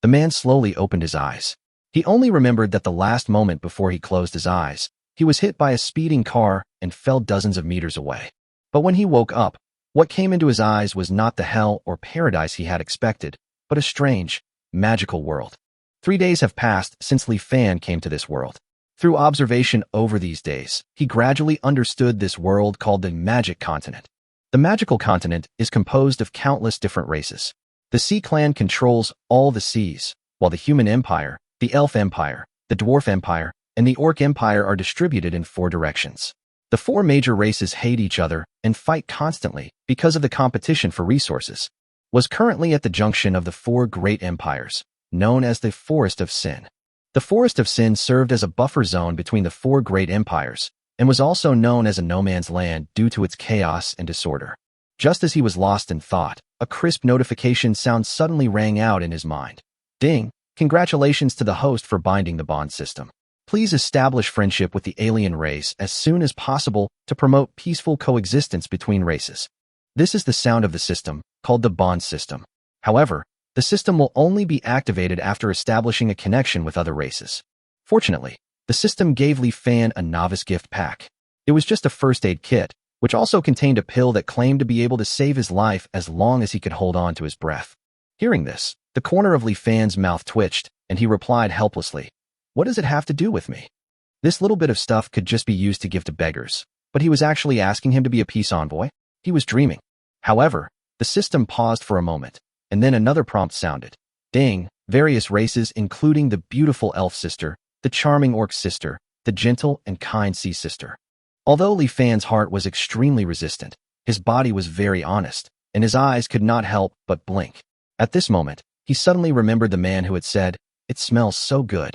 The man slowly opened his eyes. He only remembered that the last moment before he closed his eyes, he was hit by a speeding car and fell dozens of meters away. But when he woke up, what came into his eyes was not the hell or paradise he had expected, but a strange, magical world. 3 days have passed since Li Fan came to this world. Through observation over these days, he gradually understood this world called the Magic Continent. The magical continent is composed of countless different races. The Sea Clan controls all the seas, while the Human Empire, the Elf Empire, the Dwarf Empire, and the Orc Empire are distributed in 4 directions. The 4 major races hate each other and fight constantly because of the competition for resources. Was currently at the junction of the 4 great empires, known as the Forest of Sin. The Forest of Sin served as a buffer zone between the 4 great empires, and was also known as a no-man's land due to its chaos and disorder. Just as he was lost in thought, a crisp notification sound suddenly rang out in his mind. Ding! Congratulations to the host for binding the bond system. Please establish friendship with the alien race as soon as possible to promote peaceful coexistence between races. This is the sound of the system, called the bond system. However, the system will only be activated after establishing a connection with other races. Fortunately, the system gave Li Fan a novice gift pack. It was just a first aid kit, which also contained a pill that claimed to be able to save his life as long as he could hold on to his breath. Hearing this, the corner of Li Fan's mouth twitched, and he replied helplessly, "What does it have to do with me? This little bit of stuff could just be used to give to beggars." But he was actually asking him to be a peace envoy? He was dreaming. However, the system paused for a moment, and then another prompt sounded. Ding! Various races including the beautiful elf sister, the charming orc sister, the gentle and kind sea sister. Although Li Fan's heart was extremely resistant, his body was very honest, and his eyes could not help but blink. At this moment, he suddenly remembered the man who had said, "It smells so good."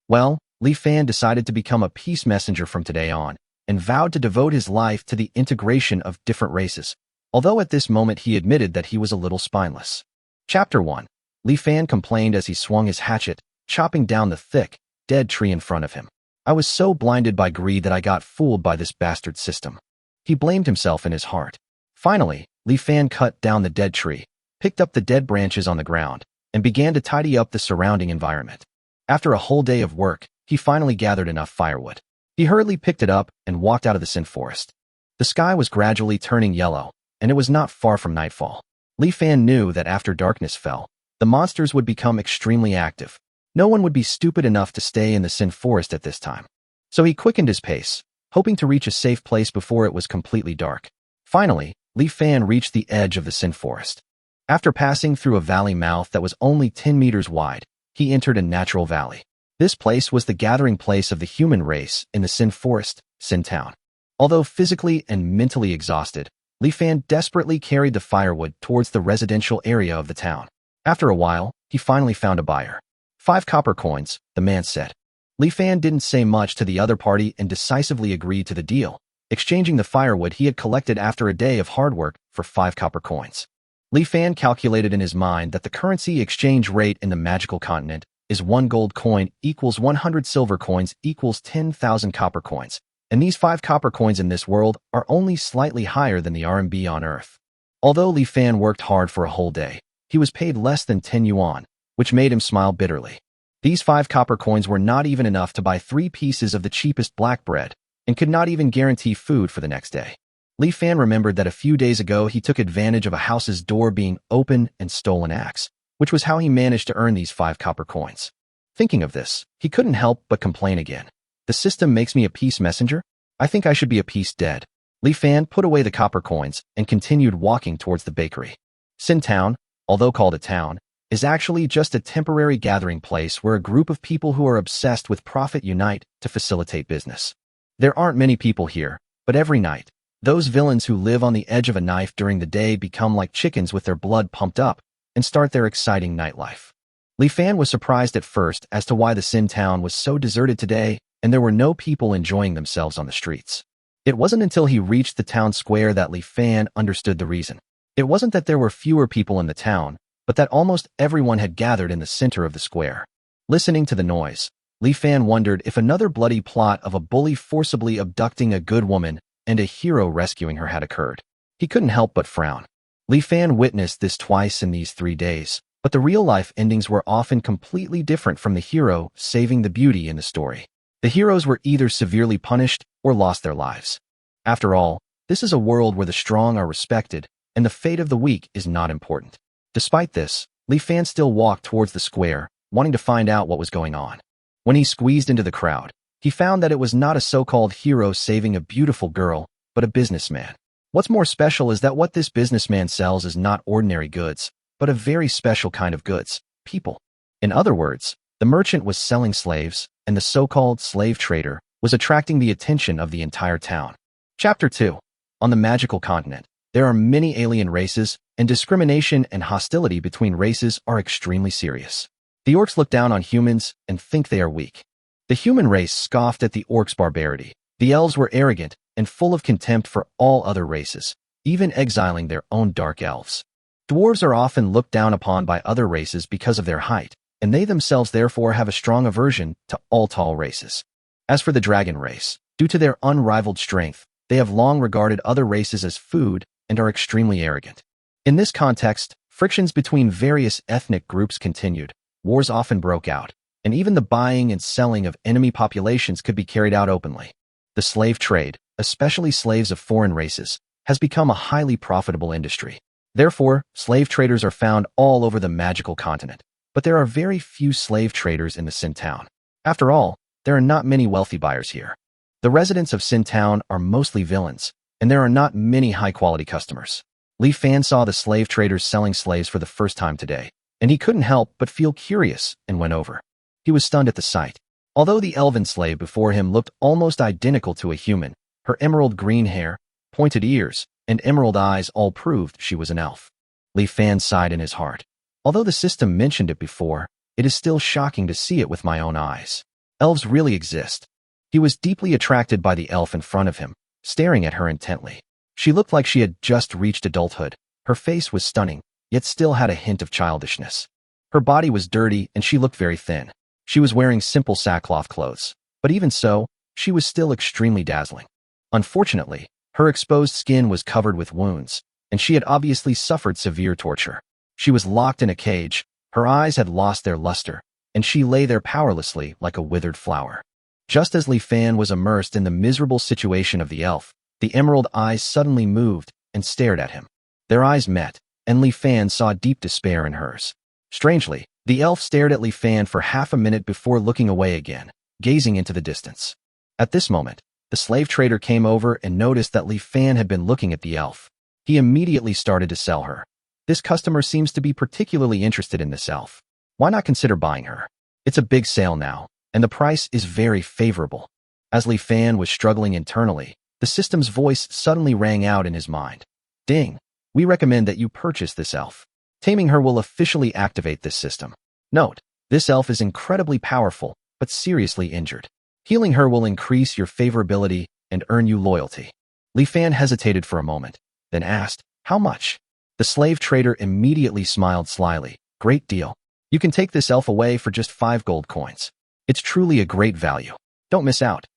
Well, Li Fan decided to become a peace messenger from today on, and vowed to devote his life to the integration of different races, although at this moment he admitted that he was a little spineless. Chapter 1. Li Fan complained as he swung his hatchet, chopping down the thick, dead tree in front of him. "I was so blinded by greed that I got fooled by this bastard system." He blamed himself in his heart. Finally, Li Fan cut down the dead tree, picked up the dead branches on the ground, and began to tidy up the surrounding environment. After a whole day of work, he finally gathered enough firewood. He hurriedly picked it up and walked out of the Sin Forest. The sky was gradually turning yellow, and it was not far from nightfall. Li Fan knew that after darkness fell, the monsters would become extremely active. No one would be stupid enough to stay in the Sin Forest at this time. So he quickened his pace, hoping to reach a safe place before it was completely dark. Finally, Li Fan reached the edge of the Sin Forest. After passing through a valley mouth that was only 10 meters wide, he entered a natural valley. This place was the gathering place of the human race in the Sin Forest, Sin Town. Although physically and mentally exhausted, Li Fan desperately carried the firewood towards the residential area of the town. After a while, he finally found a buyer. 5 copper coins, the man said. Li Fan didn't say much to the other party and decisively agreed to the deal, exchanging the firewood he had collected after a day of hard work for 5 copper coins. Li Fan calculated in his mind that the currency exchange rate in the magical continent is 1 gold coin equals 100 silver coins equals 10,000 copper coins, and these 5 copper coins in this world are only slightly higher than the RMB on Earth. Although Li Fan worked hard for a whole day, he was paid less than 10 yuan, which made him smile bitterly. These 5 copper coins were not even enough to buy 3 pieces of the cheapest black bread, and could not even guarantee food for the next day. Li Fan remembered that a few days ago he took advantage of a house's door being open and stole an axe, which was how he managed to earn these 5 copper coins. Thinking of this, he couldn't help but complain again. The system makes me a peace messenger? I think I should be a peace dead. Li Fan put away the copper coins and continued walking towards the bakery. Sin Town, although called a town, is actually just a temporary gathering place where a group of people who are obsessed with profit unite to facilitate business. There aren't many people here, but every night, those villains who live on the edge of a knife during the day become like chickens with their blood pumped up and start their exciting nightlife. Li Fan was surprised at first as to why the Sin Town was so deserted today and there were no people enjoying themselves on the streets. It wasn't until he reached the town square that Li Fan understood the reason. It wasn't that there were fewer people in the town, but that almost everyone had gathered in the center of the square. Listening to the noise, Li Fan wondered if another bloody plot of a bully forcibly abducting a good woman and a hero rescuing her had occurred. He couldn't help but frown. Li Fan witnessed this twice in these 3 days, But the real-life endings were often completely different from the hero saving the beauty in the story. The heroes were either severely punished or lost their lives. After all, this is a world where the strong are respected, and the fate of the weak is not important. Despite this, Li Fan still walked towards the square, wanting to find out what was going on. When he squeezed into the crowd, he found that it was not a so-called hero saving a beautiful girl, but a businessman. What's more special is that what this businessman sells is not ordinary goods, but a very special kind of goods, people. In other words, the merchant was selling slaves, and the so-called slave trader was attracting the attention of the entire town. Chapter 2. On the magical continent, there are many alien races, and discrimination and hostility between races are extremely serious. The orcs look down on humans and think they are weak. The human race scoffed at the orcs' barbarity. The elves were arrogant and full of contempt for all other races, even exiling their own dark elves. Dwarves are often looked down upon by other races because of their height, and they themselves therefore have a strong aversion to all tall races. As for the dragon race, due to their unrivaled strength, they have long regarded other races as food and are extremely arrogant. In this context, frictions between various ethnic groups continued, wars often broke out, and even the buying and selling of enemy populations could be carried out openly. The slave trade, especially slaves of foreign races, has become a highly profitable industry. Therefore, slave traders are found all over the magical continent, but there are very few slave traders in the Sin Town. After all, there are not many wealthy buyers here. The residents of Sin Town are mostly villains, and there are not many high-quality customers. Li Fan saw the slave traders selling slaves for the first time today, and he couldn't help but feel curious and went over. He was stunned at the sight. Although the elven slave before him looked almost identical to a human, her emerald green hair, pointed ears, and emerald eyes all proved she was an elf. Li Fan sighed in his heart. Although the system mentioned it before, it is still shocking to see it with my own eyes. Elves really exist. He was deeply attracted by the elf in front of him, staring at her intently. She looked like she had just reached adulthood. Her face was stunning, yet still had a hint of childishness. Her body was dirty and she looked very thin. She was wearing simple sackcloth clothes, but even so, she was still extremely dazzling. Unfortunately, her exposed skin was covered with wounds, and she had obviously suffered severe torture. She was locked in a cage, her eyes had lost their luster, and she lay there powerlessly like a withered flower. Just as Li Fan was immersed in the miserable situation of the elf, the emerald eyes suddenly moved and stared at him. Their eyes met, and Li Fan saw deep despair in hers. Strangely, the elf stared at Li Fan for half a minute before looking away again, gazing into the distance. At this moment, the slave trader came over and noticed that Li Fan had been looking at the elf. He immediately started to sell her. This customer seems to be particularly interested in this elf. Why not consider buying her? It's a big sale now, and the price is very favorable. As Li Fan was struggling internally, the system's voice suddenly rang out in his mind. Ding! We recommend that you purchase this elf. Taming her will officially activate this system. Note, this elf is incredibly powerful, but seriously injured. Healing her will increase your favorability and earn you loyalty. Li Fan hesitated for a moment, then asked, how much? The slave trader immediately smiled slyly. Great deal. You can take this elf away for just 5 gold coins. It's truly a great value. Don't miss out.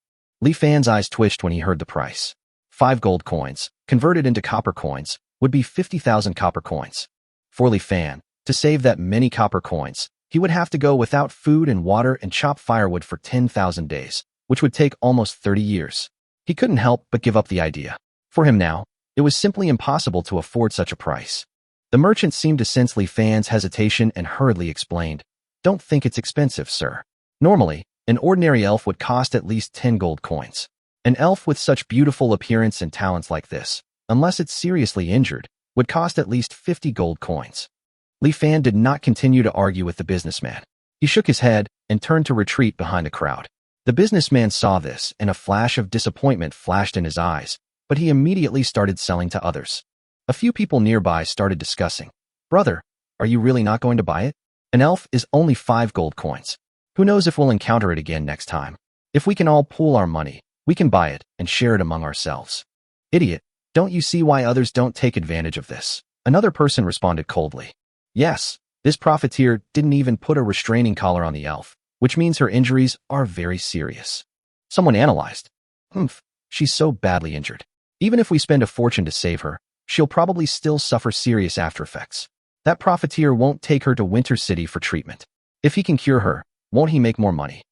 Li Fan's eyes twitched when he heard the price. 5 gold coins, converted into copper coins, would be 50,000 copper coins. For Li Fan, to save that many copper coins, he would have to go without food and water and chop firewood for 10,000 days, which would take almost 30 years. He couldn't help but give up the idea. For him now, it was simply impossible to afford such a price. The merchant seemed to sense Li Fan's hesitation and hurriedly explained, Don't think it's expensive, sir. Normally, an ordinary elf would cost at least 10 gold coins. An elf with such beautiful appearance and talents like this, unless it's seriously injured, would cost at least 50 gold coins. Li Fan did not continue to argue with the businessman. He shook his head and turned to retreat behind the crowd. The businessman saw this, and a flash of disappointment flashed in his eyes, but he immediately started selling to others. A few people nearby started discussing. Brother, are you really not going to buy it? An elf is only 5 gold coins. Who knows if we'll encounter it again next time? If we can all pool our money, we can buy it and share it among ourselves. Idiot, don't you see why others don't take advantage of this? Another person responded coldly. Yes, this profiteer didn't even put a restraining collar on the elf, which means her injuries are very serious. Someone analyzed. She's so badly injured. Even if we spend a fortune to save her, she'll probably still suffer serious after effects. That profiteer won't take her to Winter City for treatment. If he can cure her, won't he make more money?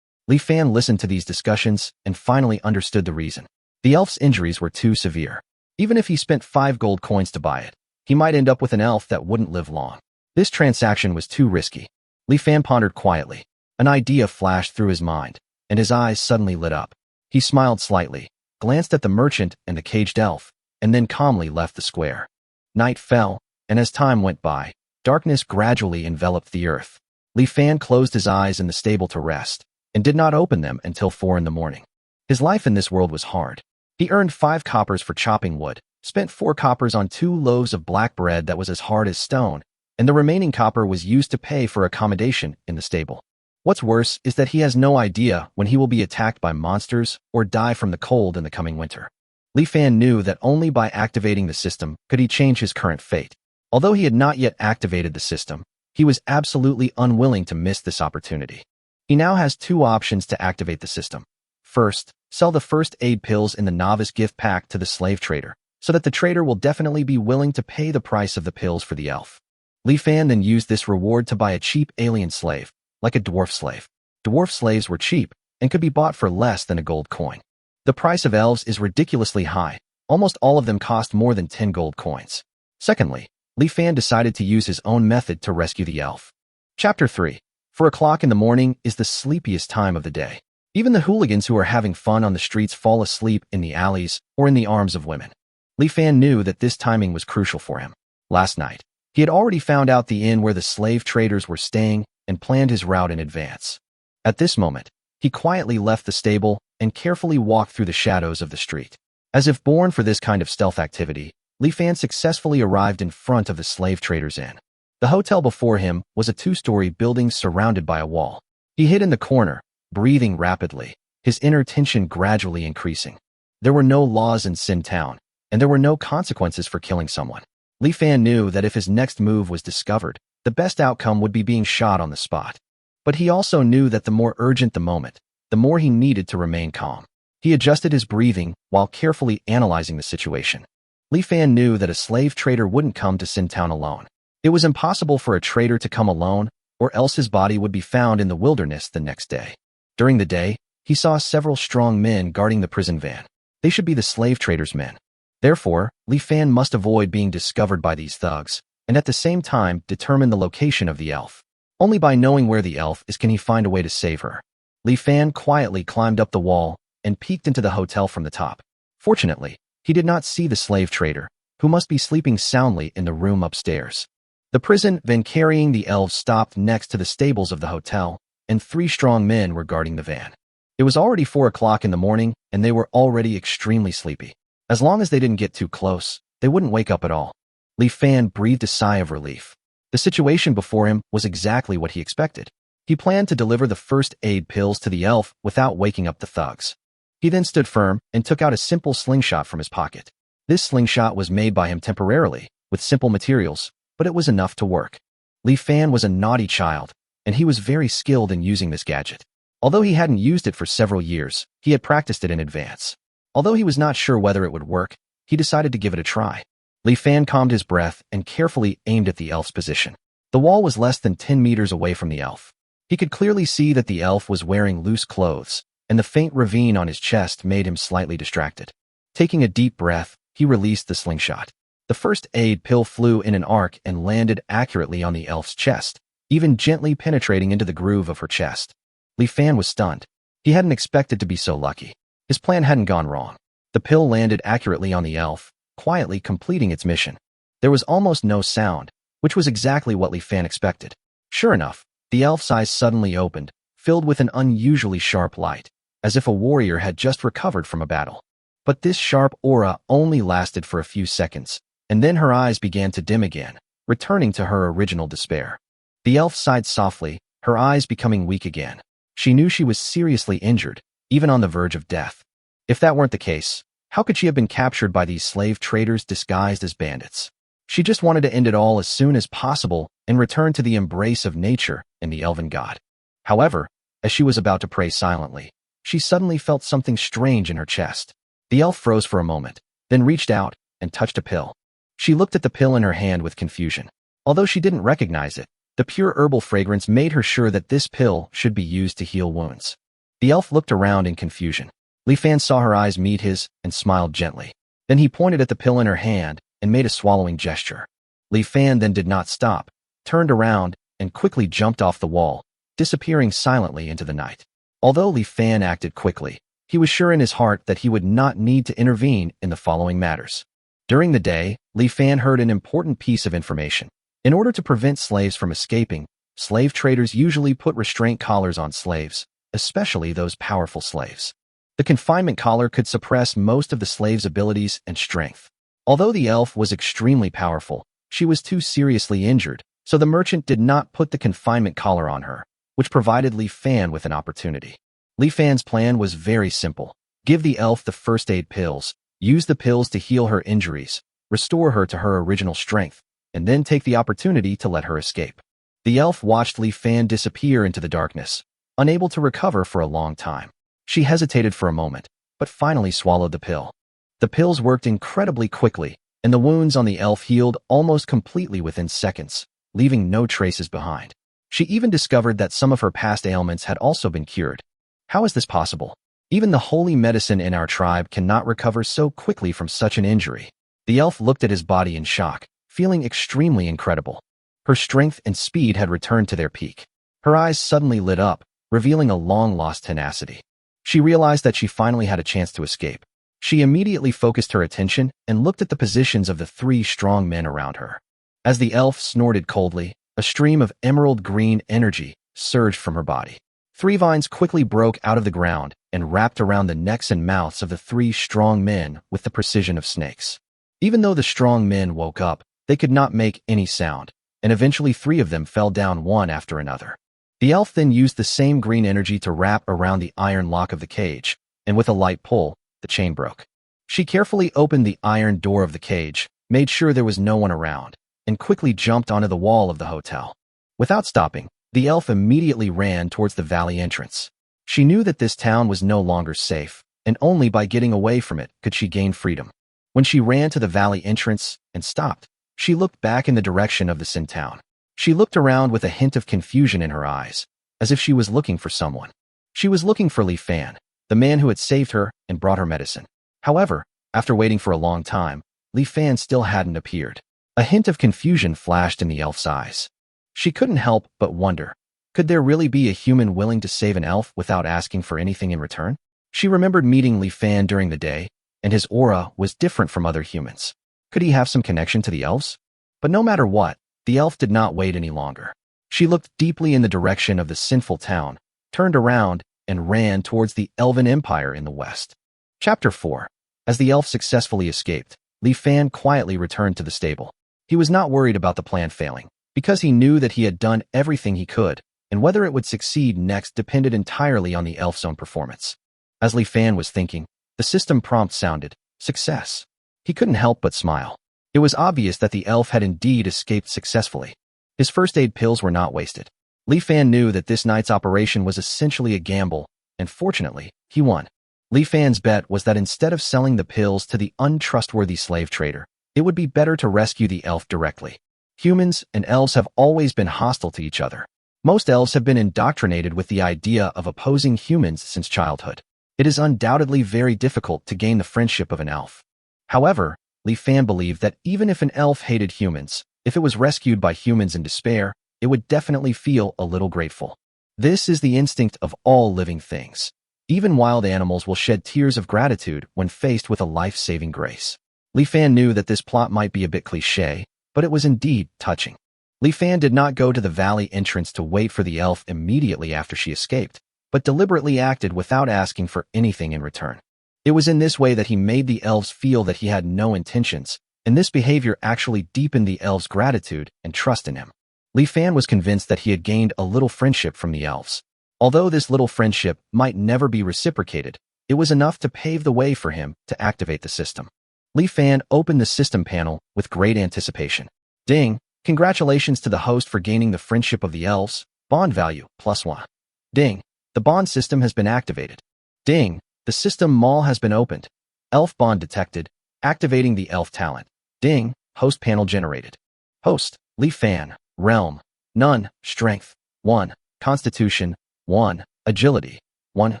Li Fan listened to these discussions and finally understood the reason. The elf's injuries were too severe. Even if he spent 5 gold coins to buy it, he might end up with an elf that wouldn't live long. This transaction was too risky. Li Fan pondered quietly. An idea flashed through his mind, and his eyes suddenly lit up. He smiled slightly, glanced at the merchant and the caged elf, and then calmly left the square. Night fell, and as time went by, darkness gradually enveloped the earth. Li Fan closed his eyes in the stable to rest, and did not open them until 4 in the morning. His life in this world was hard. He earned 5 coppers for chopping wood, spent 4 coppers on 2 loaves of black bread that was as hard as stone, and the remaining copper was used to pay for accommodation in the stable. What's worse is that he has no idea when he will be attacked by monsters or die from the cold in the coming winter. Li Fan knew that only by activating the system could he change his current fate. Although he had not yet activated the system, he was absolutely unwilling to miss this opportunity. He now has 2 options to activate the system. First, sell the first aid pills in the novice gift pack to the slave trader, so that the trader will definitely be willing to pay the price of the pills for the elf. Li Fan then used this reward to buy a cheap alien slave, like a dwarf slave. Dwarf slaves were cheap and could be bought for less than a gold coin. The price of elves is ridiculously high. Almost all of them cost more than 10 gold coins. Secondly, Li Fan decided to use his own method to rescue the elf. Chapter 3. 4 o'clock in the morning is the sleepiest time of the day. Even the hooligans who are having fun on the streets fall asleep in the alleys or in the arms of women. Li Fan knew that this timing was crucial for him. Last night, he had already found out the inn where the slave traders were staying and planned his route in advance. At this moment, he quietly left the stable and carefully walked through the shadows of the street. As if born for this kind of stealth activity, Li Fan successfully arrived in front of the slave traders' inn. The hotel before him was a 2-story building surrounded by a wall. He hid in the corner, breathing rapidly, his inner tension gradually increasing. There were no laws in Sin Town, and there were no consequences for killing someone. Li Fan knew that if his next move was discovered, the best outcome would be being shot on the spot. But he also knew that the more urgent the moment, the more he needed to remain calm. He adjusted his breathing while carefully analyzing the situation. Li Fan knew that a slave trader wouldn't come to Sin Town alone. It was impossible for a trader to come alone, or else his body would be found in the wilderness the next day. During the day, he saw several strong men guarding the prison van. They should be the slave traders' men. Therefore, Li Fan must avoid being discovered by these thugs, and at the same time determine the location of the elf. Only by knowing where the elf is can he find a way to save her. Li Fan quietly climbed up the wall and peeked into the hotel from the top. Fortunately, he did not see the slave trader, who must be sleeping soundly in the room upstairs. The prison van carrying the elves stopped next to the stables of the hotel, and 3 strong men were guarding the van. It was already 4 o'clock in the morning, and they were already extremely sleepy. As long as they didn't get too close, they wouldn't wake up at all. Li Fan breathed a sigh of relief. The situation before him was exactly what he expected. He planned to deliver the first aid pills to the elf without waking up the thugs. He then stood firm and took out a simple slingshot from his pocket. This slingshot was made by him temporarily, with simple materials, but it was enough to work. Li Fan was a naughty child, and he was very skilled in using this gadget. Although he hadn't used it for several years, he had practiced it in advance. Although he was not sure whether it would work, he decided to give it a try. Li Fan calmed his breath and carefully aimed at the elf's position. The wall was less than 10 meters away from the elf. He could clearly see that the elf was wearing loose clothes, and the faint ravine on his chest made him slightly distracted. Taking a deep breath, he released the slingshot. The first aid pill flew in an arc and landed accurately on the elf's chest, even gently penetrating into the groove of her chest. Li Fan was stunned. He hadn't expected to be so lucky. His plan hadn't gone wrong. The pill landed accurately on the elf, quietly completing its mission. There was almost no sound, which was exactly what Li Fan expected. Sure enough, the elf's eyes suddenly opened, filled with an unusually sharp light, as if a warrior had just recovered from a battle. But this sharp aura only lasted for a few seconds, and then her eyes began to dim again, returning to her original despair. The elf sighed softly, her eyes becoming weak again. She knew she was seriously injured, even on the verge of death. If that weren't the case, how could she have been captured by these slave traders disguised as bandits? She just wanted to end it all as soon as possible and return to the embrace of nature and the elven god. However, as she was about to pray silently, she suddenly felt something strange in her chest. The elf froze for a moment, then reached out and touched a pill. She looked at the pill in her hand with confusion. Although she didn't recognize it, the pure herbal fragrance made her sure that this pill should be used to heal wounds. The elf looked around in confusion. Li Fan saw her eyes meet his and smiled gently. Then he pointed at the pill in her hand and made a swallowing gesture. Li Fan then did not stop, turned around, and quickly jumped off the wall, disappearing silently into the night. Although Li Fan acted quickly, he was sure in his heart that he would not need to intervene in the following matters. During the day, Li Fan heard an important piece of information. In order to prevent slaves from escaping, slave traders usually put restraint collars on slaves, especially those powerful slaves. The confinement collar could suppress most of the slave's abilities and strength. Although the elf was extremely powerful, she was too seriously injured, so the merchant did not put the confinement collar on her, which provided Li Fan with an opportunity. Li Fan's plan was very simple. Give the elf the first aid pills, use the pills to heal her injuries, restore her to her original strength, and then take the opportunity to let her escape. The elf watched Li Fan disappear into the darkness, unable to recover for a long time. She hesitated for a moment, but finally swallowed the pill. The pills worked incredibly quickly, and the wounds on the elf healed almost completely within seconds, leaving no traces behind. She even discovered that some of her past ailments had also been cured. How is this possible? Even the holy medicine in our tribe cannot recover so quickly from such an injury. The elf looked at his body in shock, feeling extremely incredible. Her strength and speed had returned to their peak. Her eyes suddenly lit up, revealing a long-lost tenacity. She realized that she finally had a chance to escape. She immediately focused her attention and looked at the positions of the three strong men around her. As the elf snorted coldly, a stream of emerald green energy surged from her body. 3 vines quickly broke out of the ground and wrapped around the necks and mouths of the 3 strong men with the precision of snakes. Even though the strong men woke up, they could not make any sound, and eventually 3 of them fell down one after another. The elf then used the same green energy to wrap around the iron lock of the cage, and with a light pull, the chain broke. She carefully opened the iron door of the cage, made sure there was no one around, and quickly jumped onto the wall of the hotel. Without stopping, the elf immediately ran towards the valley entrance. She knew that this town was no longer safe, and only by getting away from it could she gain freedom. When she ran to the valley entrance and stopped, she looked back in the direction of the Sin town. She looked around with a hint of confusion in her eyes, as if she was looking for someone. She was looking for Li Fan, the man who had saved her and brought her medicine. However, after waiting for a long time, Li Fan still hadn't appeared. A hint of confusion flashed in the elf's eyes. She couldn't help but wonder, could there really be a human willing to save an elf without asking for anything in return? She remembered meeting Li Fan during the day, and his aura was different from other humans. Could he have some connection to the elves? But no matter what, the elf did not wait any longer. She looked deeply in the direction of the sinful town, turned around, and ran towards the Elven Empire in the west. Chapter 4. As the elf successfully escaped, Li Fan quietly returned to the stable. He was not worried about the plan failing, because he knew that he had done everything he could, and whether it would succeed next depended entirely on the elf's own performance. As Li Fan was thinking, the system prompt sounded, "Success." He couldn't help but smile. It was obvious that the elf had indeed escaped successfully. His first aid pills were not wasted. Li Fan knew that this night's operation was essentially a gamble, and fortunately, he won. Li Fan's bet was that instead of selling the pills to the untrustworthy slave trader, it would be better to rescue the elf directly. Humans and elves have always been hostile to each other. Most elves have been indoctrinated with the idea of opposing humans since childhood. It is undoubtedly very difficult to gain the friendship of an elf. However, Li Fan believed that even if an elf hated humans, if it was rescued by humans in despair, it would definitely feel a little grateful. This is the instinct of all living things. Even wild animals will shed tears of gratitude when faced with a life-saving grace. Li Fan knew that this plot might be a bit cliché, but it was indeed touching. Li Fan did not go to the valley entrance to wait for the elf immediately after she escaped, but deliberately acted without asking for anything in return. It was in this way that he made the elves feel that he had no intentions, and this behavior actually deepened the elves' gratitude and trust in him. Li Fan was convinced that he had gained a little friendship from the elves. Although this little friendship might never be reciprocated, it was enough to pave the way for him to activate the system. Li Fan opened the system panel with great anticipation. Ding! Congratulations to the host for gaining the friendship of the elves. Bond value, +1. Ding! The bond system has been activated. Ding! The system mall has been opened. Elf bond detected, activating the elf talent. Ding! Host panel generated. Host, Li Fan, Realm, none. Strength, 1. Constitution, 1. Agility, 1.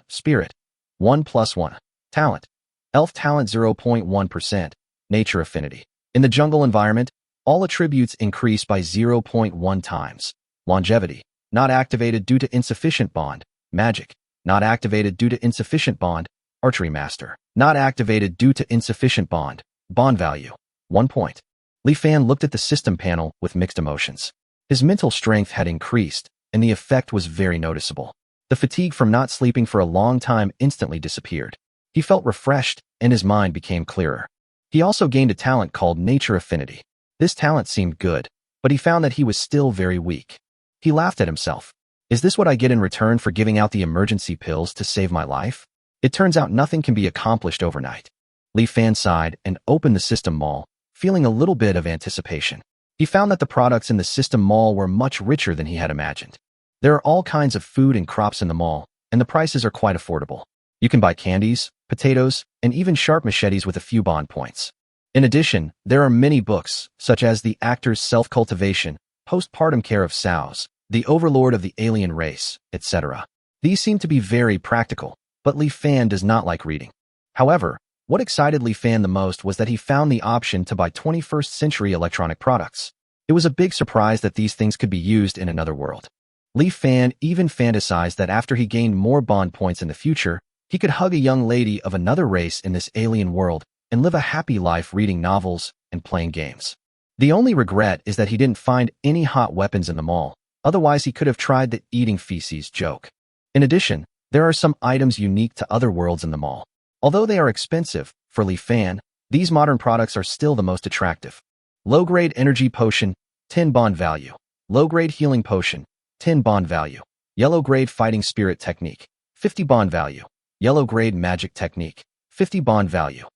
Spirit, 1+1. Talent, Elf talent 0.1%. Nature affinity. In the jungle environment, all attributes increase by 0.1 times. Longevity, not activated due to insufficient bond. Magic, not activated due to insufficient bond. Archery master, not activated due to insufficient bond. Bond value, 1 point. Li Fan looked at the system panel with mixed emotions. His mental strength had increased, and the effect was very noticeable. The fatigue from not sleeping for a long time instantly disappeared. He felt refreshed, and his mind became clearer. He also gained a talent called Nature Affinity. This talent seemed good, but he found that he was still very weak. He laughed at himself. Is this what I get in return for giving out the emergency pills to save my life? It turns out nothing can be accomplished overnight. Li Fan sighed and opened the system mall, feeling a little bit of anticipation. He found that the products in the system mall were much richer than he had imagined. There are all kinds of food and crops in the mall, and the prices are quite affordable. You can buy candies, potatoes, and even sharp machetes with a few bond points. In addition, there are many books, such as The Actor's Self-Cultivation, Postpartum Care of Sows, The Overlord of the Alien Race, etc. These seem to be very practical, but Li Fan does not like reading. However, what excited Li Fan the most was that he found the option to buy 21st century electronic products. It was a big surprise that these things could be used in another world. Li Fan even fantasized that after he gained more bond points in the future, he could hug a young lady of another race in this alien world and live a happy life reading novels and playing games. The only regret is that he didn't find any hot weapons in the mall, otherwise he could have tried the eating feces joke. In addition, there are some items unique to other worlds in the mall. Although they are expensive, for Li Fan, these modern products are still the most attractive. Low-grade energy potion, 10 bond value. Low-grade healing potion, 10 bond value. Yellow-grade fighting spirit technique, 50 bond value. Yellow-grade magic technique, 50 bond value.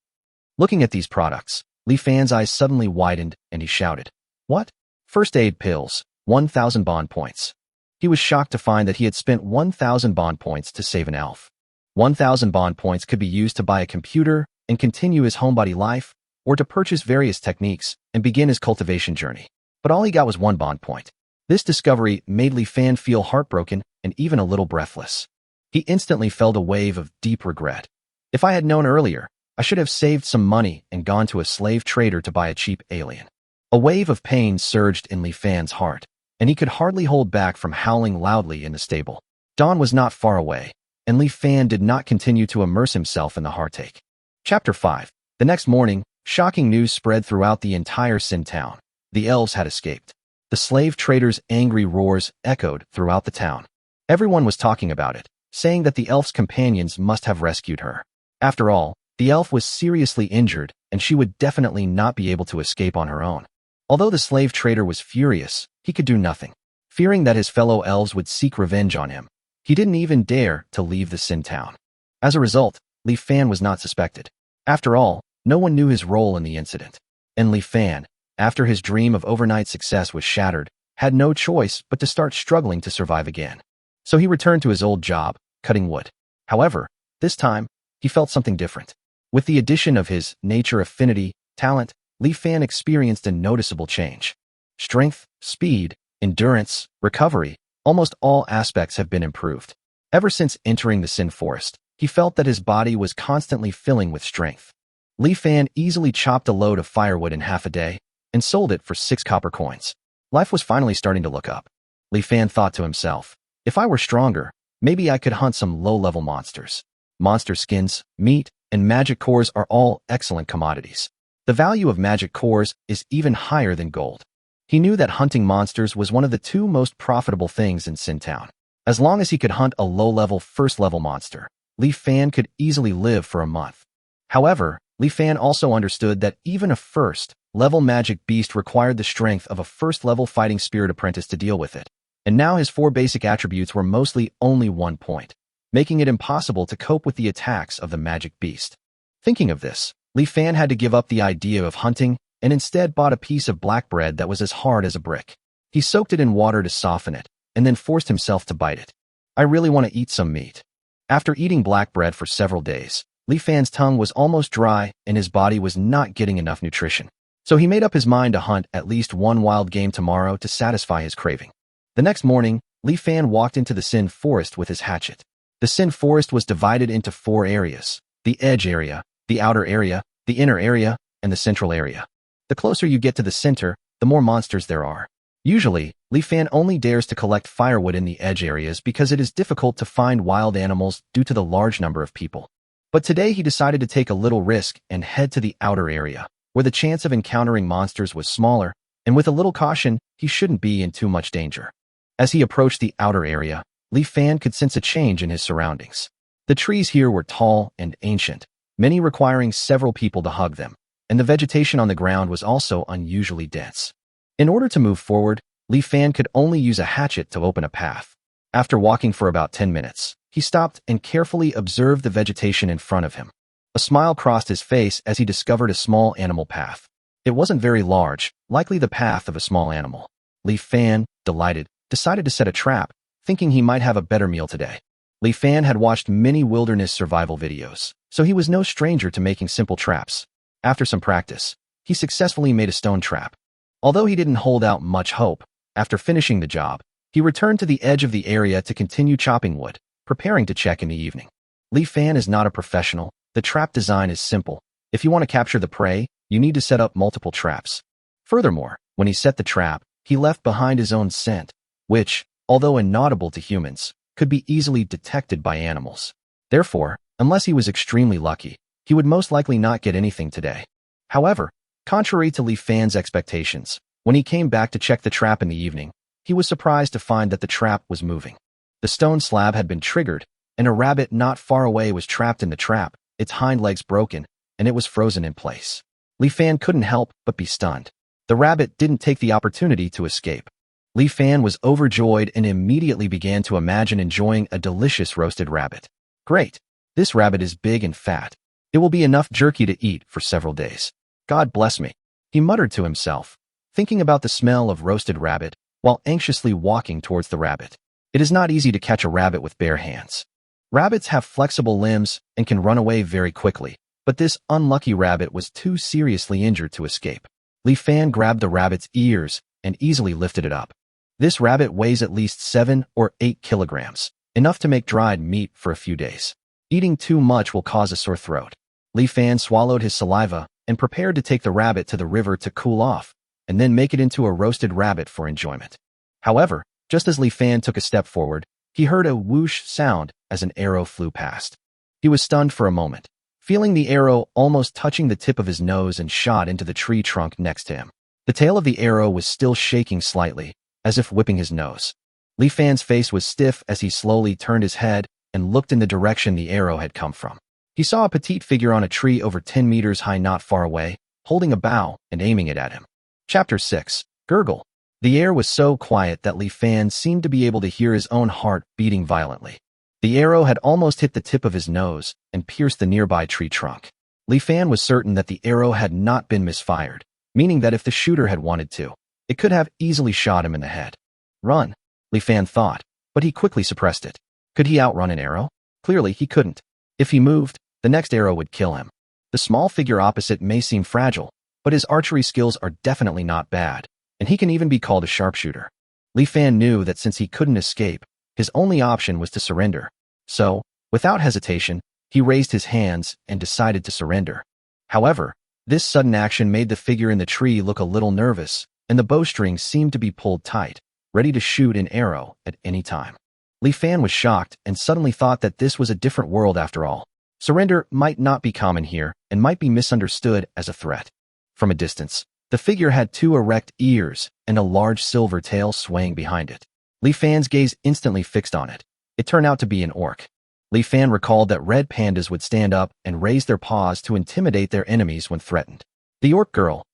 Looking at these products, Li Fan's eyes suddenly widened and he shouted, "What? First aid pills, 1,000 bond points." He was shocked to find that he had spent 1,000 bond points to save an elf. 1,000 bond points could be used to buy a computer and continue his homebody life, or to purchase various techniques and begin his cultivation journey. But all he got was 1 bond point. This discovery made Li Fan feel heartbroken and even a little breathless. He instantly felt a wave of deep regret. If I had known earlier, I should have saved some money and gone to a slave trader to buy a cheap alien. A wave of pain surged in Li Fan's heart, and he could hardly hold back from howling loudly in the stable. Dawn was not far away, and Li Fan did not continue to immerse himself in the heartache. Chapter 5. The next morning, shocking news spread throughout the entire Sin town. The elves had escaped. The slave trader's angry roars echoed throughout the town. Everyone was talking about it, saying that the elf's companions must have rescued her. After all, the elf was seriously injured, and she would definitely not be able to escape on her own. Although the slave trader was furious, he could do nothing. Fearing that his fellow elves would seek revenge on him, he didn't even dare to leave the Sin town. As a result, Li Fan was not suspected. After all, no one knew his role in the incident. And Li Fan, after his dream of overnight success was shattered, had no choice but to start struggling to survive again. So he returned to his old job, cutting wood. However, this time, he felt something different. With the addition of his nature affinity talent, Li Fan experienced a noticeable change. Strength, speed, endurance, recovery, almost all aspects have been improved. Ever since entering the Sin Forest, he felt that his body was constantly filling with strength. Li Fan easily chopped a load of firewood in half a day and sold it for 6 copper coins. Life was finally starting to look up. Li Fan thought to himself, if I were stronger, maybe I could hunt some low-level monsters. Monster skins, meat, and magic cores are all excellent commodities. The value of magic cores is even higher than gold. He knew that hunting monsters was one of the 2 most profitable things in Sin Town. As long as he could hunt a low-level first-level monster, Li Fan could easily live for a month. However, Li Fan also understood that even a first-level magic beast required the strength of a first-level fighting spirit apprentice to deal with it, and now his 4 basic attributes were mostly only 1 point, making it impossible to cope with the attacks of the magic beast. Thinking of this, Li Fan had to give up the idea of hunting and instead bought a piece of black bread that was as hard as a brick. He soaked it in water to soften it, and then forced himself to bite it. I really want to eat some meat. After eating black bread for several days, Li Fan's tongue was almost dry and his body was not getting enough nutrition. So he made up his mind to hunt at least one wild game tomorrow to satisfy his craving. The next morning, Li Fan walked into the Sin Forest with his hatchet. The Sin Forest was divided into 4 areas: the edge area, the outer area, the inner area, and the central area. The closer you get to the center, the more monsters there are. Usually, Li Fan only dares to collect firewood in the edge areas because it is difficult to find wild animals due to the large number of people. But today he decided to take a little risk and head to the outer area, where the chance of encountering monsters was smaller, and with a little caution, he shouldn't be in too much danger. As he approached the outer area, Li Fan could sense a change in his surroundings. The trees here were tall and ancient, many requiring several people to hug them, and the vegetation on the ground was also unusually dense. In order to move forward, Li Fan could only use a hatchet to open a path. After walking for about 10 minutes, he stopped and carefully observed the vegetation in front of him. A smile crossed his face as he discovered a small animal path. It wasn't very large, likely the path of a small animal. Li Fan, delighted, decided to set a trap, thinking he might have a better meal today. Li Fan had watched many wilderness survival videos, so he was no stranger to making simple traps. After some practice, he successfully made a stone trap. Although he didn't hold out much hope, after finishing the job, he returned to the edge of the area to continue chopping wood, preparing to check in the evening. Li Fan is not a professional. The trap design is simple. If you want to capture the prey, you need to set up multiple traps. Furthermore, when he set the trap, he left behind his own scent, which, although inaudible to humans, could be easily detected by animals. Therefore, unless he was extremely lucky, he would most likely not get anything today. However, contrary to Li Fan's expectations, when he came back to check the trap in the evening, he was surprised to find that the trap was moving. The stone slab had been triggered, and a rabbit not far away was trapped in the trap, its hind legs broken, and it was frozen in place. Li Fan couldn't help but be stunned. The rabbit didn't take the opportunity to escape. Li Fan was overjoyed and immediately began to imagine enjoying a delicious roasted rabbit. Great! This rabbit is big and fat. It will be enough jerky to eat for several days. God bless me, he muttered to himself, thinking about the smell of roasted rabbit while anxiously walking towards the rabbit. It is not easy to catch a rabbit with bare hands. Rabbits have flexible limbs and can run away very quickly, but this unlucky rabbit was too seriously injured to escape. Li Fan grabbed the rabbit's ears and easily lifted it up. This rabbit weighs at least 7 or 8 kilograms, enough to make dried meat for a few days. Eating too much will cause a sore throat. Li Fan swallowed his saliva and prepared to take the rabbit to the river to cool off, and then make it into a roasted rabbit for enjoyment. However, just as Li Fan took a step forward, he heard a whoosh sound as an arrow flew past. He was stunned for a moment, feeling the arrow almost touching the tip of his nose and shot into the tree trunk next to him. The tail of the arrow was still shaking slightly, as if whipping his nose. Li Fan's face was stiff as he slowly turned his head and looked in the direction the arrow had come from. He saw a petite figure on a tree over 10 meters high not far away, holding a bow and aiming it at him. Chapter 6. Gurgle. The air was so quiet that Li Fan seemed to be able to hear his own heart beating violently. The arrow had almost hit the tip of his nose and pierced the nearby tree trunk. Li Fan was certain that the arrow had not been misfired, meaning that if the shooter had wanted to, it could have easily shot him in the head. Run, Li Fan thought, but he quickly suppressed it. Could he outrun an arrow? Clearly he couldn't. If he moved, the next arrow would kill him. The small figure opposite may seem fragile, but his archery skills are definitely not bad, and he can even be called a sharpshooter. Li Fan knew that since he couldn't escape, his only option was to surrender. So, without hesitation, he raised his hands and decided to surrender. However, this sudden action made the figure in the tree look a little nervous, and the bowstring seemed to be pulled tight, ready to shoot an arrow at any time. Li Fan was shocked and suddenly thought that this was a different world after all. Surrender might not be common here and might be misunderstood as a threat. From a distance, the figure had 2 erect ears and a large silver tail swaying behind it. Li Fan's gaze instantly fixed on it. It turned out to be an orc. Li Fan recalled that red pandas would stand up and raise their paws to intimidate their enemies when threatened. The orc girl's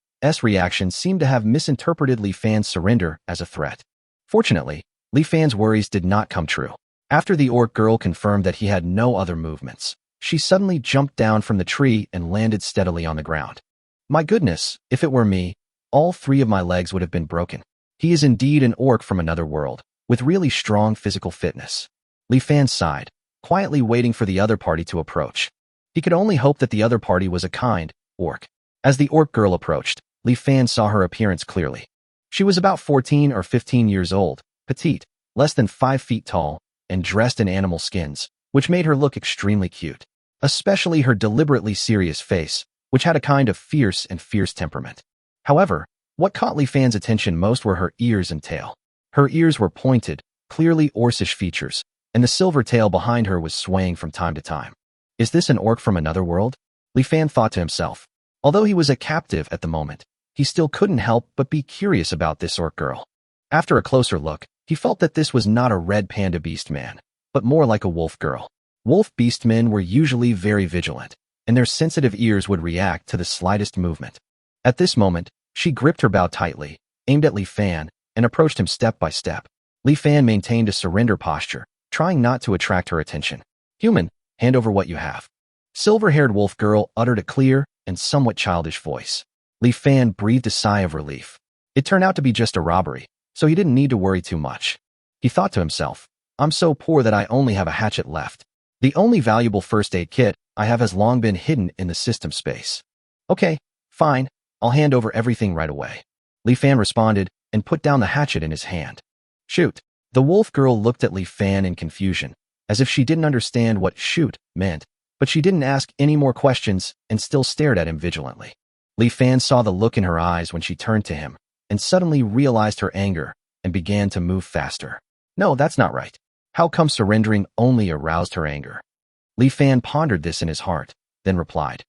reaction seemed to have misinterpreted Li Fan's surrender as a threat. Fortunately, Li Fan's worries did not come true. After the orc girl confirmed that he had no other movements, she suddenly jumped down from the tree and landed steadily on the ground. My goodness, if it were me, all 3 of my legs would have been broken. He is indeed an orc from another world, with really strong physical fitness. Li Fan sighed, quietly waiting for the other party to approach. He could only hope that the other party was a kind orc. As the orc girl approached, Li Fan saw her appearance clearly. She was about 14 or 15 years old, petite, less than 5 feet tall, and dressed in animal skins, which made her look extremely cute. Especially her deliberately serious face, which had a kind of fierce temperament. However, what caught Li Fan's attention most were her ears and tail. Her ears were pointed, clearly orcish features, and the silver tail behind her was swaying from time to time. Is this an orc from another world? Li Fan thought to himself. Although he was a captive at the moment, he still couldn't help but be curious about this orc girl. After a closer look, he felt that this was not a red panda beast man, but more like a wolf girl. Wolf beast men were usually very vigilant, and their sensitive ears would react to the slightest movement. At this moment, she gripped her bow tightly, aimed at Li Fan, and approached him step by step. Li Fan maintained a surrender posture, trying not to attract her attention. Human, hand over what you have. Silver-haired wolf girl uttered a clear and somewhat childish voice. Li Fan breathed a sigh of relief. It turned out to be just a robbery, so he didn't need to worry too much. He thought to himself, I'm so poor that I only have a hatchet left. The only valuable first aid kit I have has long been hidden in the system space. Okay, fine, I'll hand over everything right away. Li Fan responded and put down the hatchet in his hand. Shoot. The wolf girl looked at Li Fan in confusion, as if she didn't understand what shoot meant, but she didn't ask any more questions and still stared at him vigilantly. Li Fan saw the look in her eyes when she turned to him, and suddenly realized her anger and began to move faster. No, that's not right. How come surrendering only aroused her anger? Li Fan pondered this in his heart, then replied,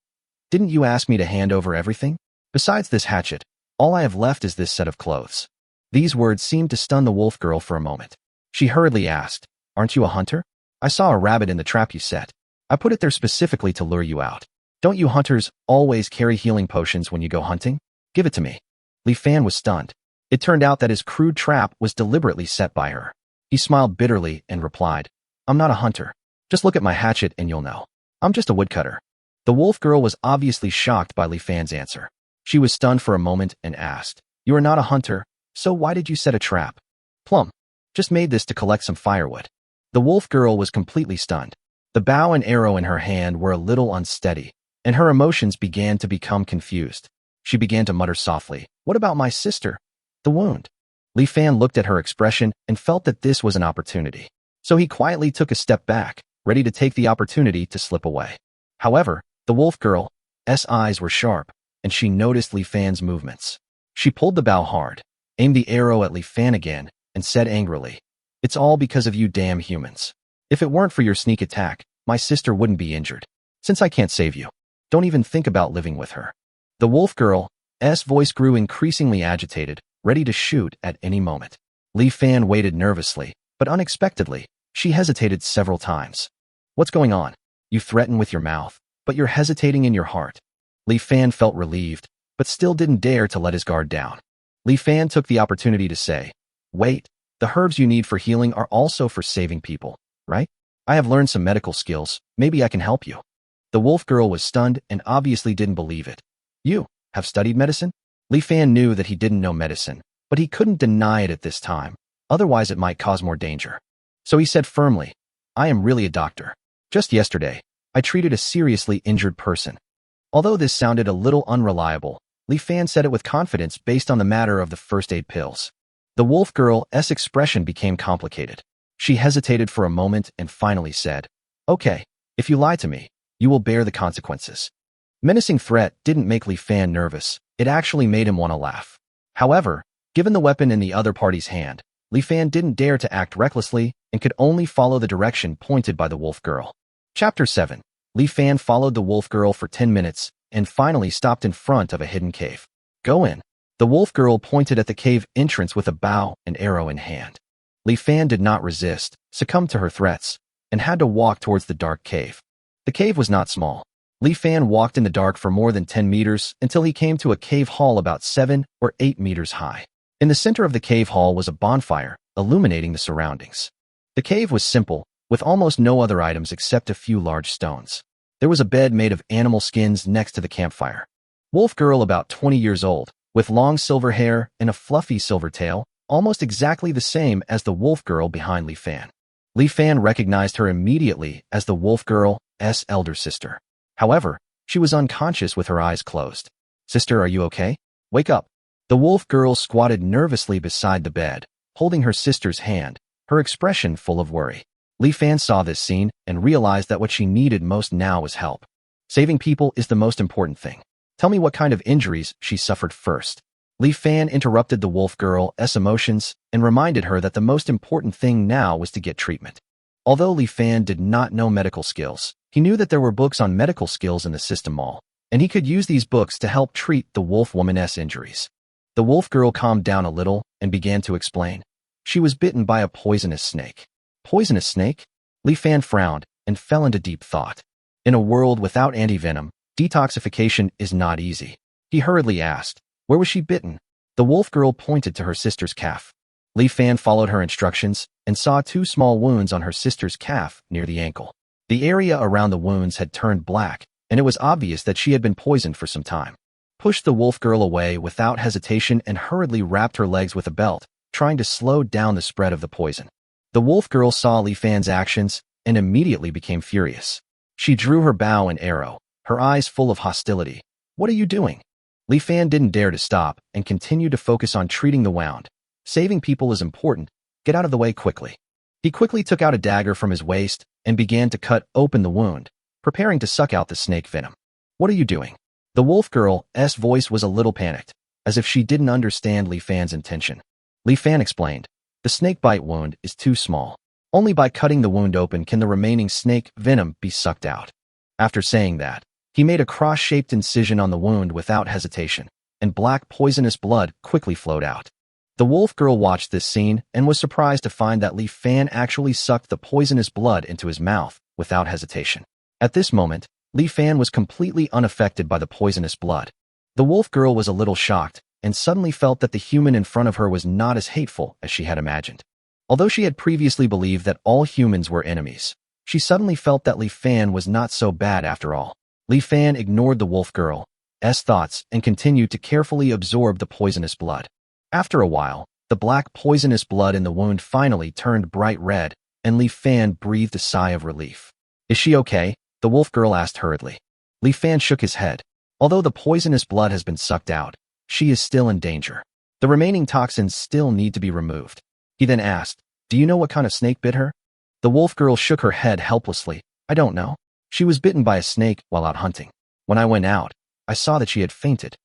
Didn't you ask me to hand over everything? Besides this hatchet, all I have left is this set of clothes. These words seemed to stun the wolf girl for a moment. She hurriedly asked, Aren't you a hunter? I saw a rabbit in the trap you set. I put it there specifically to lure you out. Don't you hunters always carry healing potions when you go hunting? Give it to me. Li Fan was stunned. It turned out that his crude trap was deliberately set by her. He smiled bitterly and replied, I'm not a hunter. Just look at my hatchet and you'll know. I'm just a woodcutter. The wolf girl was obviously shocked by Li Fan's answer. She was stunned for a moment and asked, You are not a hunter, so why did you set a trap? Plum. Just made this to collect some firewood. The wolf girl was completely stunned. The bow and arrow in her hand were a little unsteady, and her emotions began to become confused. She began to mutter softly, What about my sister? The wound. Li Fan looked at her expression and felt that this was an opportunity. So he quietly took a step back, ready to take the opportunity to slip away. However, the wolf girl's eyes were sharp, and she noticed Li Fan's movements. She pulled the bow hard, aimed the arrow at Li Fan again, and said angrily, It's all because of you damn humans. If it weren't for your sneak attack, my sister wouldn't be injured. Since I can't save you, don't even think about living with her. The wolf girl's voice grew increasingly agitated, ready to shoot at any moment. Li Fan waited nervously, but unexpectedly, she hesitated several times. What's going on? You threaten with your mouth, but you're hesitating in your heart. Li Fan felt relieved, but still didn't dare to let his guard down. Li Fan took the opportunity to say, Wait, the herbs you need for healing are also for saving people, right? I have learned some medical skills, maybe I can help you. The wolf girl was stunned and obviously didn't believe it. You have studied medicine? Li Fan knew that he didn't know medicine, but he couldn't deny it at this time, otherwise it might cause more danger. So he said firmly, I am really a doctor. Just yesterday, I treated a seriously injured person. Although this sounded a little unreliable, Li Fan said it with confidence based on the matter of the first aid pills. The wolf girl's expression became complicated. She hesitated for a moment and finally said, Okay, if you lie to me, you will bear the consequences. Menacing threat didn't make Li Fan nervous, it actually made him want to laugh. However, given the weapon in the other party's hand, Li Fan didn't dare to act recklessly and could only follow the direction pointed by the wolf girl. Chapter 7. Li Fan followed the wolf girl for 10 minutes and finally stopped in front of a hidden cave. Go in. The wolf girl pointed at the cave entrance with a bow and arrow in hand. Li Fan did not resist, succumbed to her threats, and had to walk towards the dark cave. The cave was not small. Li Fan walked in the dark for more than 10 meters until he came to a cave hall about 7 or 8 meters high. In the center of the cave hall was a bonfire, illuminating the surroundings. The cave was simple, with almost no other items except a few large stones. There was a bed made of animal skins next to the campfire. Wolf girl about 20 years old, with long silver hair and a fluffy silver tail, almost exactly the same as the wolf girl behind Li Fan. Li Fan recognized her immediately as the wolf girl's elder sister. However, she was unconscious with her eyes closed. Sister, are you okay? Wake up. The wolf girl squatted nervously beside the bed, holding her sister's hand, her expression full of worry. Li Fan saw this scene and realized that what she needed most now was help. Saving people is the most important thing. Tell me what kind of injuries she suffered first. Li Fan interrupted the wolf girl's emotions and reminded her that the most important thing now was to get treatment. Although Li Fan did not know medical skills, he knew that there were books on medical skills in the system mall, and he could use these books to help treat the wolf woman's injuries. The wolf girl calmed down a little and began to explain. She was bitten by a poisonous snake. Poisonous snake? Li Fan frowned and fell into deep thought. In a world without anti-venom, detoxification is not easy. He hurriedly asked, where was she bitten? The wolf girl pointed to her sister's calf. Li Fan followed her instructions and saw 2 small wounds on her sister's calf near the ankle. The area around the wounds had turned black, and it was obvious that she had been poisoned for some time. Pushed the wolf girl away without hesitation and hurriedly wrapped her legs with a belt, trying to slow down the spread of the poison. The wolf girl saw Li Fan's actions and immediately became furious. She drew her bow and arrow, her eyes full of hostility. What are you doing? Li Fan didn't dare to stop and continued to focus on treating the wound. Saving people is important. Get out of the way quickly. He quickly took out a dagger from his waist and began to cut open the wound, preparing to suck out the snake venom. What are you doing? The wolf girl's voice was a little panicked, as if she didn't understand Li Fan's intention. Li Fan explained, the snake bite wound is too small. Only by cutting the wound open can the remaining snake venom be sucked out. After saying that, he made a cross-shaped incision on the wound without hesitation, and black poisonous blood quickly flowed out. The wolf girl watched this scene and was surprised to find that Li Fan actually sucked the poisonous blood into his mouth without hesitation. At this moment, Li Fan was completely unaffected by the poisonous blood. The wolf girl was a little shocked and suddenly felt that the human in front of her was not as hateful as she had imagined. Although she had previously believed that all humans were enemies, she suddenly felt that Li Fan was not so bad after all. Li Fan ignored the wolf girl's thoughts and continued to carefully absorb the poisonous blood. After a while, the black poisonous blood in the wound finally turned bright red, and Li Fan breathed a sigh of relief. Is she okay? The wolf girl asked hurriedly. Li Fan shook his head. Although the poisonous blood has been sucked out, she is still in danger. The remaining toxins still need to be removed. He then asked, do you know what kind of snake bit her? The wolf girl shook her head helplessly. I don't know. She was bitten by a snake while out hunting. When I went out, I saw that she had fainted.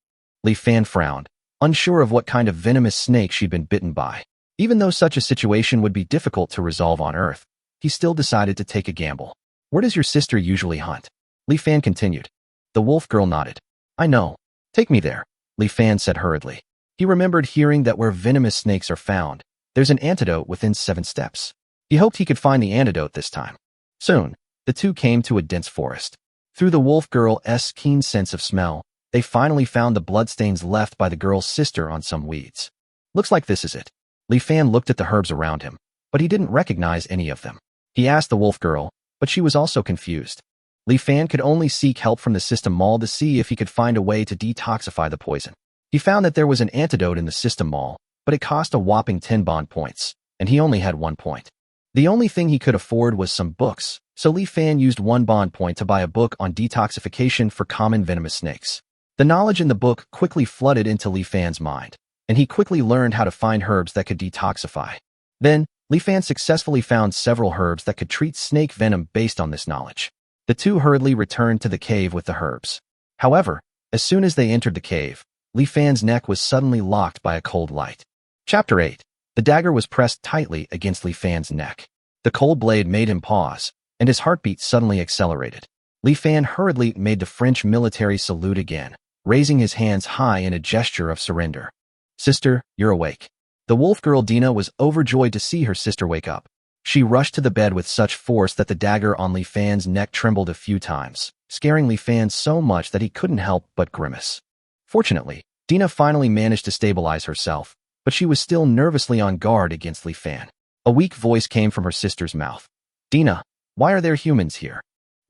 Li Fan frowned, unsure of what kind of venomous snake she'd been bitten by. Even though such a situation would be difficult to resolve on Earth, he still decided to take a gamble. Where does your sister usually hunt? Li Fan continued. The wolf girl nodded. I know. Take me there, Li Fan said hurriedly. He remembered hearing that where venomous snakes are found, there's an antidote within 7 steps. He hoped he could find the antidote this time. Soon, the two came to a dense forest. Through the wolf girl's keen sense of smell, they finally found the bloodstains left by the girl's sister on some weeds. Looks like this is it. Li Fan looked at the herbs around him, but he didn't recognize any of them. He asked the wolf girl, but she was also confused. Li Fan could only seek help from the system mall to see if he could find a way to detoxify the poison. He found that there was an antidote in the system mall, but it cost a whopping 10 bond points, and he only had 1 point. The only thing he could afford was some books, so Li Fan used 1 bond point to buy a book on detoxification for common venomous snakes. The knowledge in the book quickly flooded into Li Fan's mind, and he quickly learned how to find herbs that could detoxify. Then, Li Fan successfully found several herbs that could treat snake venom based on this knowledge. The two hurriedly returned to the cave with the herbs. However, as soon as they entered the cave, Li Fan's neck was suddenly locked by a cold light. Chapter 8. The dagger was pressed tightly against Li Fan's neck. The cold blade made him pause, and his heartbeat suddenly accelerated. Li Fan hurriedly made the French military salute again, raising his hands high in a gesture of surrender. Sister, you're awake. The wolf girl Dina was overjoyed to see her sister wake up. She rushed to the bed with such force that the dagger on Li Fan's neck trembled a few times, scaring Li Fan so much that he couldn't help but grimace. Fortunately, Dina finally managed to stabilize herself, but she was still nervously on guard against Li Fan. A weak voice came from her sister's mouth. Dina, why are there humans here?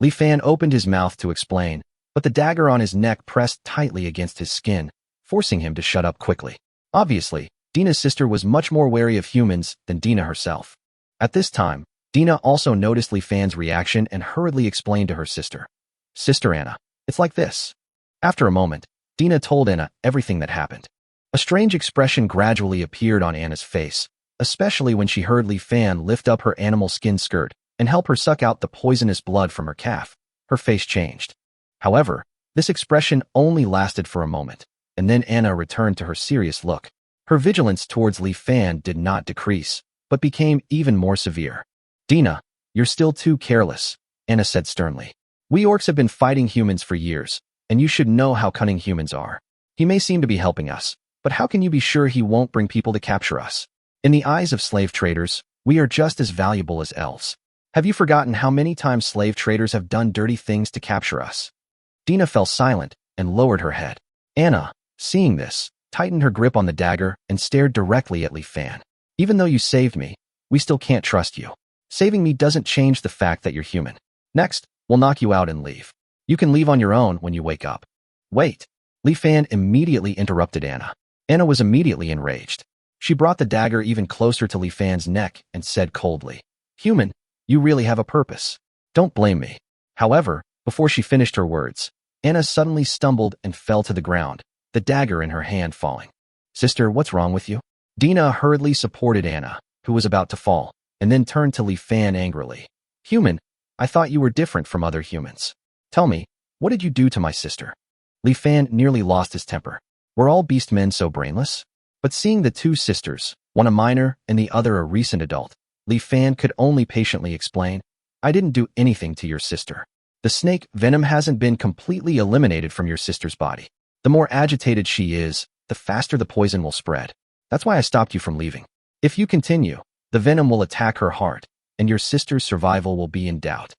Li Fan opened his mouth to explain, but the dagger on his neck pressed tightly against his skin, forcing him to shut up quickly. Obviously, Dina's sister was much more wary of humans than Dina herself. At this time, Dina also noticed Li Fan's reaction and hurriedly explained to her sister. Sister Anna, it's like this. After a moment, Dina told Anna everything that happened. A strange expression gradually appeared on Anna's face, especially when she heard Li Fan lift up her animal skin skirt and help her suck out the poisonous blood from her calf. Her face changed. However, this expression only lasted for a moment, and then Anna returned to her serious look. Her vigilance towards Li Fan did not decrease, but became even more severe. Dina, you're still too careless, Anna said sternly. We orcs have been fighting humans for years, and you should know how cunning humans are. He may seem to be helping us, but how can you be sure he won't bring people to capture us? In the eyes of slave traders, we are just as valuable as elves. Have you forgotten how many times slave traders have done dirty things to capture us? Dina fell silent and lowered her head. Anna, seeing this, tightened her grip on the dagger and stared directly at Li Fan. Even though you saved me, we still can't trust you. Saving me doesn't change the fact that you're human. Next, we'll knock you out and leave. You can leave on your own when you wake up. Wait. Li Fan immediately interrupted Anna. Anna was immediately enraged. She brought the dagger even closer to Li Fan's neck and said coldly, Human, you really have a purpose. Don't blame me. However, before she finished her words, Anna suddenly stumbled and fell to the ground, the dagger in her hand falling. Sister, what's wrong with you? Dina hurriedly supported Anna, who was about to fall, and then turned to Li Fan angrily. Human, I thought you were different from other humans. Tell me, what did you do to my sister? Li Fan nearly lost his temper. Were all beast men so brainless? But seeing the two sisters, one a minor and the other a recent adult, Li Fan could only patiently explain, I didn't do anything to your sister. The snake venom hasn't been completely eliminated from your sister's body. The more agitated she is, the faster the poison will spread. That's why I stopped you from leaving. If you continue, the venom will attack her heart, and your sister's survival will be in doubt.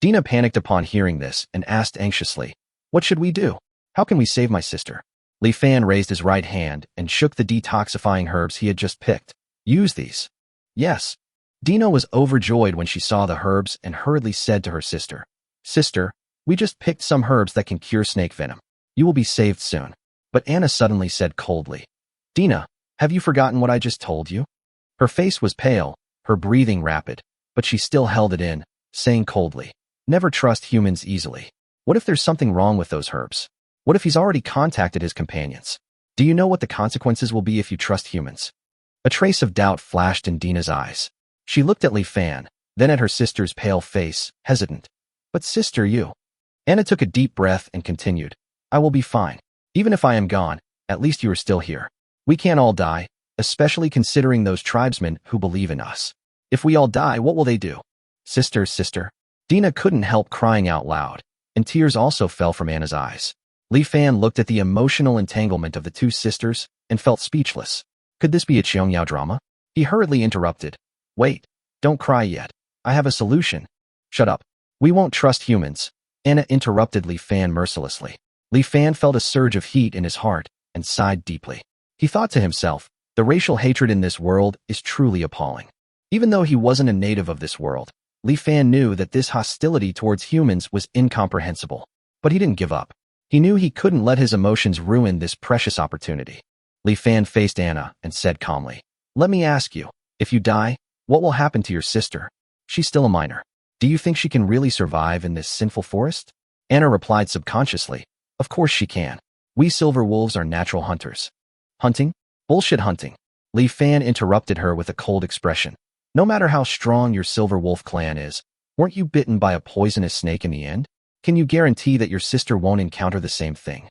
Dina panicked upon hearing this and asked anxiously, What should we do? How can we save my sister? Li Fan raised his right hand and shook the detoxifying herbs he had just picked. Use these. Yes. Dina was overjoyed when she saw the herbs and hurriedly said to her sister, Sister, we just picked some herbs that can cure snake venom. You will be saved soon. But Anna suddenly said coldly, Dina, have you forgotten what I just told you? Her face was pale, her breathing rapid, but she still held it in, saying coldly, Never trust humans easily. What if there's something wrong with those herbs? What if he's already contacted his companions? Do you know what the consequences will be if you trust humans? A trace of doubt flashed in Dina's eyes. She looked at Li Fan, then at her sister's pale face, hesitant. But sister, you. Anna took a deep breath and continued, I will be fine. Even if I am gone, at least you are still here. We can't all die, especially considering those tribesmen who believe in us. If we all die, what will they do? Sister, sister. Dina couldn't help crying out loud, and tears also fell from Anna's eyes. Li Fan looked at the emotional entanglement of the two sisters and felt speechless. Could this be a Qiangyao drama? He hurriedly interrupted. Wait, don't cry yet. I have a solution. Shut up. We won't trust humans. Anna interrupted Li Fan mercilessly. Li Fan felt a surge of heat in his heart and sighed deeply. He thought to himself, the racial hatred in this world is truly appalling. Even though he wasn't a native of this world, Li Fan knew that this hostility towards humans was incomprehensible. But he didn't give up. He knew he couldn't let his emotions ruin this precious opportunity. Li Fan faced Anna and said calmly, Let me ask you, if you die, what will happen to your sister? She's still a minor. Do you think she can really survive in this sinful forest? Anna replied subconsciously, Of course she can. We silver wolves are natural hunters. Hunting? Bullshit hunting. Li Fan interrupted her with a cold expression. No matter how strong your silver wolf clan is, weren't you bitten by a poisonous snake in the end? Can you guarantee that your sister won't encounter the same thing?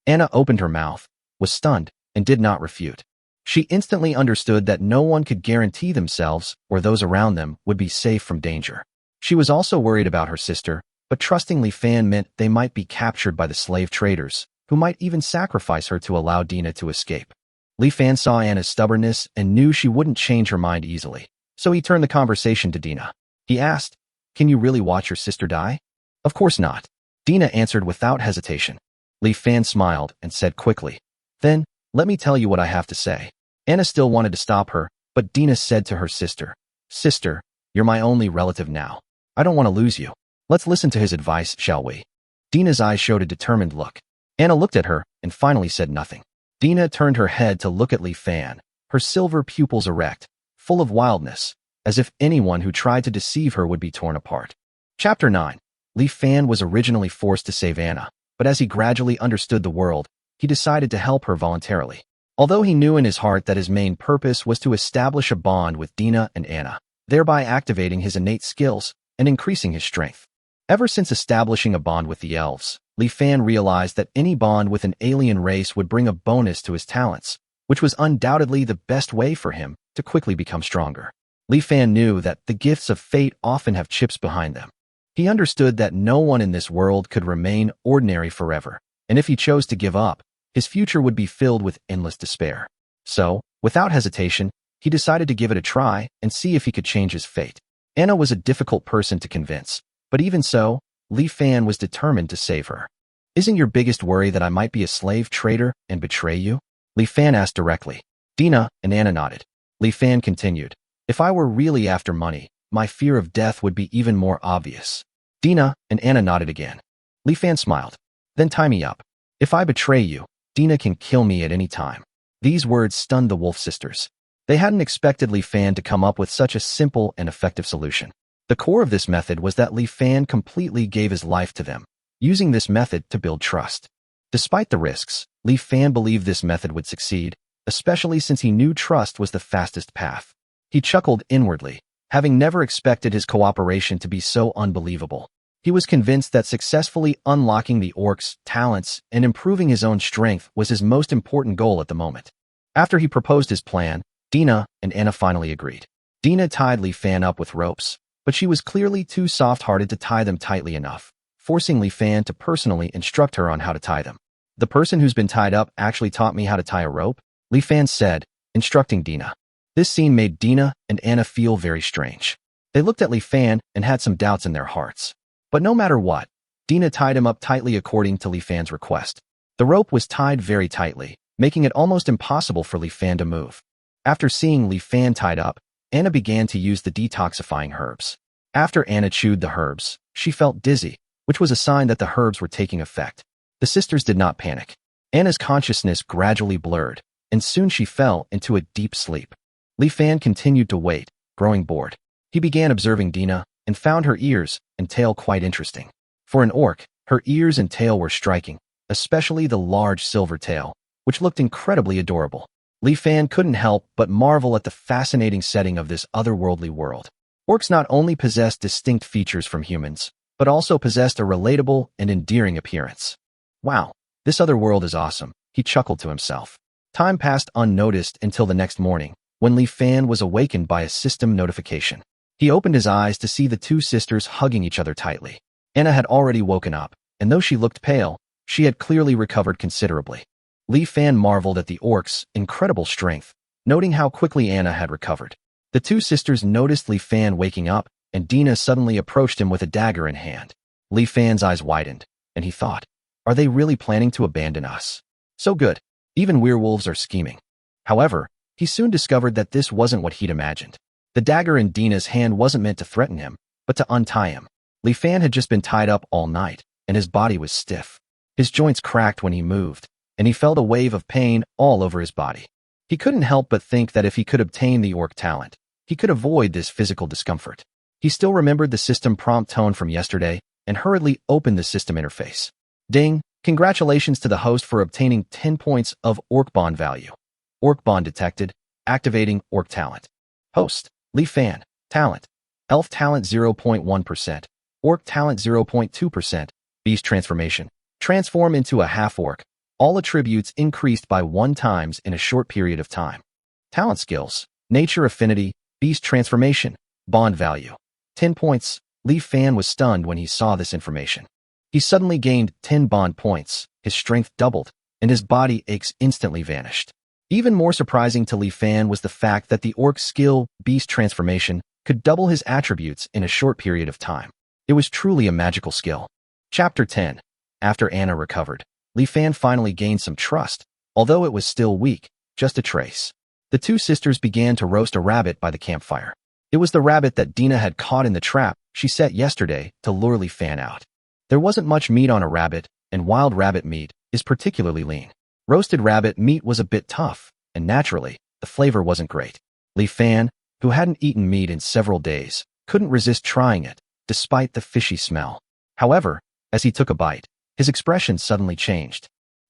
Anna opened her mouth, was stunned, and did not refute. She instantly understood that no one could guarantee themselves or those around them would be safe from danger. She was also worried about her sister, but trusting Li Fan meant they might be captured by the slave traders, who might even sacrifice her to allow Dina to escape. Li Fan saw Anna's stubbornness and knew she wouldn't change her mind easily, so he turned the conversation to Dina. He asked, Can you really watch your sister die? Of course not. Dina answered without hesitation. Li Fan smiled and said quickly, Then, let me tell you what I have to say. Anna still wanted to stop her, but Dina said to her sister, Sister, you're my only relative now. I don't want to lose you. Let's listen to his advice, shall we? Dina's eyes showed a determined look. Anna looked at her and finally said nothing. Dina turned her head to look at Li Fan, her silver pupils erect, full of wildness, as if anyone who tried to deceive her would be torn apart. Chapter 9. Li Fan was originally forced to save Anna, but as he gradually understood the world, he decided to help her voluntarily. Although he knew in his heart that his main purpose was to establish a bond with Dina and Anna, thereby activating his innate skills and increasing his strength. Ever since establishing a bond with the elves, Li Fan realized that any bond with an alien race would bring a bonus to his talents, which was undoubtedly the best way for him to quickly become stronger. Li Fan knew that the gifts of fate often have chips behind them. He understood that no one in this world could remain ordinary forever, and if he chose to give up, his future would be filled with endless despair. So, without hesitation, he decided to give it a try and see if he could change his fate. Anna was a difficult person to convince, but even so, Li Fan was determined to save her. "Isn't your biggest worry that I might be a slave trader and betray you?" Li Fan asked directly. Dina and Anna nodded. Li Fan continued, "If I were really after money, my fear of death would be even more obvious." Dina and Anna nodded again. Li Fan smiled. "Then tie me up. If I betray you, Dina can kill me at any time." These words stunned the Wolf sisters. They hadn't expected Li Fan to come up with such a simple and effective solution. The core of this method was that Li Fan completely gave his life to them, using this method to build trust. Despite the risks, Li Fan believed this method would succeed, especially since he knew trust was the fastest path. He chuckled inwardly, having never expected his cooperation to be so unbelievable. He was convinced that successfully unlocking the orc's talents and improving his own strength was his most important goal at the moment. After he proposed his plan, Dina and Anna finally agreed. Dina tied Li Fan up with ropes, but she was clearly too soft-hearted to tie them tightly enough, forcing Li Fan to personally instruct her on how to tie them. "The person who's been tied up actually taught me how to tie a rope," Li Fan said, instructing Dina. This scene made Dina and Anna feel very strange. They looked at Li Fan and had some doubts in their hearts. But no matter what, Dina tied him up tightly according to Li Fan's request. The rope was tied very tightly, making it almost impossible for Li Fan to move. After seeing Li Fan tied up, Anna began to use the detoxifying herbs. After Anna chewed the herbs, she felt dizzy, which was a sign that the herbs were taking effect. The sisters did not panic. Anna's consciousness gradually blurred, and soon she fell into a deep sleep. Li Fan continued to wait, growing bored. He began observing Dina and found her ears and tail quite interesting. For an orc, her ears and tail were striking, especially the large silver tail, which looked incredibly adorable. Li Fan couldn't help but marvel at the fascinating setting of this otherworldly world. Orcs not only possessed distinct features from humans, but also possessed a relatable and endearing appearance. "Wow, this other world is awesome," he chuckled to himself. Time passed unnoticed until the next morning, when Li Fan was awakened by a system notification. He opened his eyes to see the two sisters hugging each other tightly. Anna had already woken up, and though she looked pale, she had clearly recovered considerably. Li Fan marveled at the orc's incredible strength, noting how quickly Anna had recovered. The two sisters noticed Li Fan waking up, and Dina suddenly approached him with a dagger in hand. Li Fan's eyes widened, and he thought, "Are they really planning to abandon us? So good. Even werewolves are scheming." However, he soon discovered that this wasn't what he'd imagined. The dagger in Dina's hand wasn't meant to threaten him, but to untie him. Li Fan had just been tied up all night, and his body was stiff. His joints cracked when he moved, and he felt a wave of pain all over his body. He couldn't help but think that if he could obtain the orc talent, he could avoid this physical discomfort. He still remembered the system prompt tone from yesterday and hurriedly opened the system interface. Ding! Congratulations to the host for obtaining 10 points of orc bond value. Orc bond detected. Activating orc talent. Host: Li Fan. Talent: Elf talent 0.1%. Orc talent 0.2%. Beast transformation: transform into a half-orc. All attributes increased by 1 times in a short period of time. Talent skills: nature affinity, beast transformation, bond value. 10 points. Li Fan was stunned when he saw this information. He suddenly gained 10 bond points, his strength doubled, and his body aches instantly vanished. Even more surprising to Li Fan was the fact that the orc skill, beast transformation, could double his attributes in a short period of time. It was truly a magical skill. Chapter 10. After Anna recovered, Li Fan finally gained some trust, although it was still weak, just a trace. The two sisters began to roast a rabbit by the campfire. It was the rabbit that Dina had caught in the trap she set yesterday to lure Li Fan out. There wasn't much meat on a rabbit, and wild rabbit meat is particularly lean. Roasted rabbit meat was a bit tough, and naturally, the flavor wasn't great. Li Fan, who hadn't eaten meat in several days, couldn't resist trying it, despite the fishy smell. However, as he took a bite, his expression suddenly changed.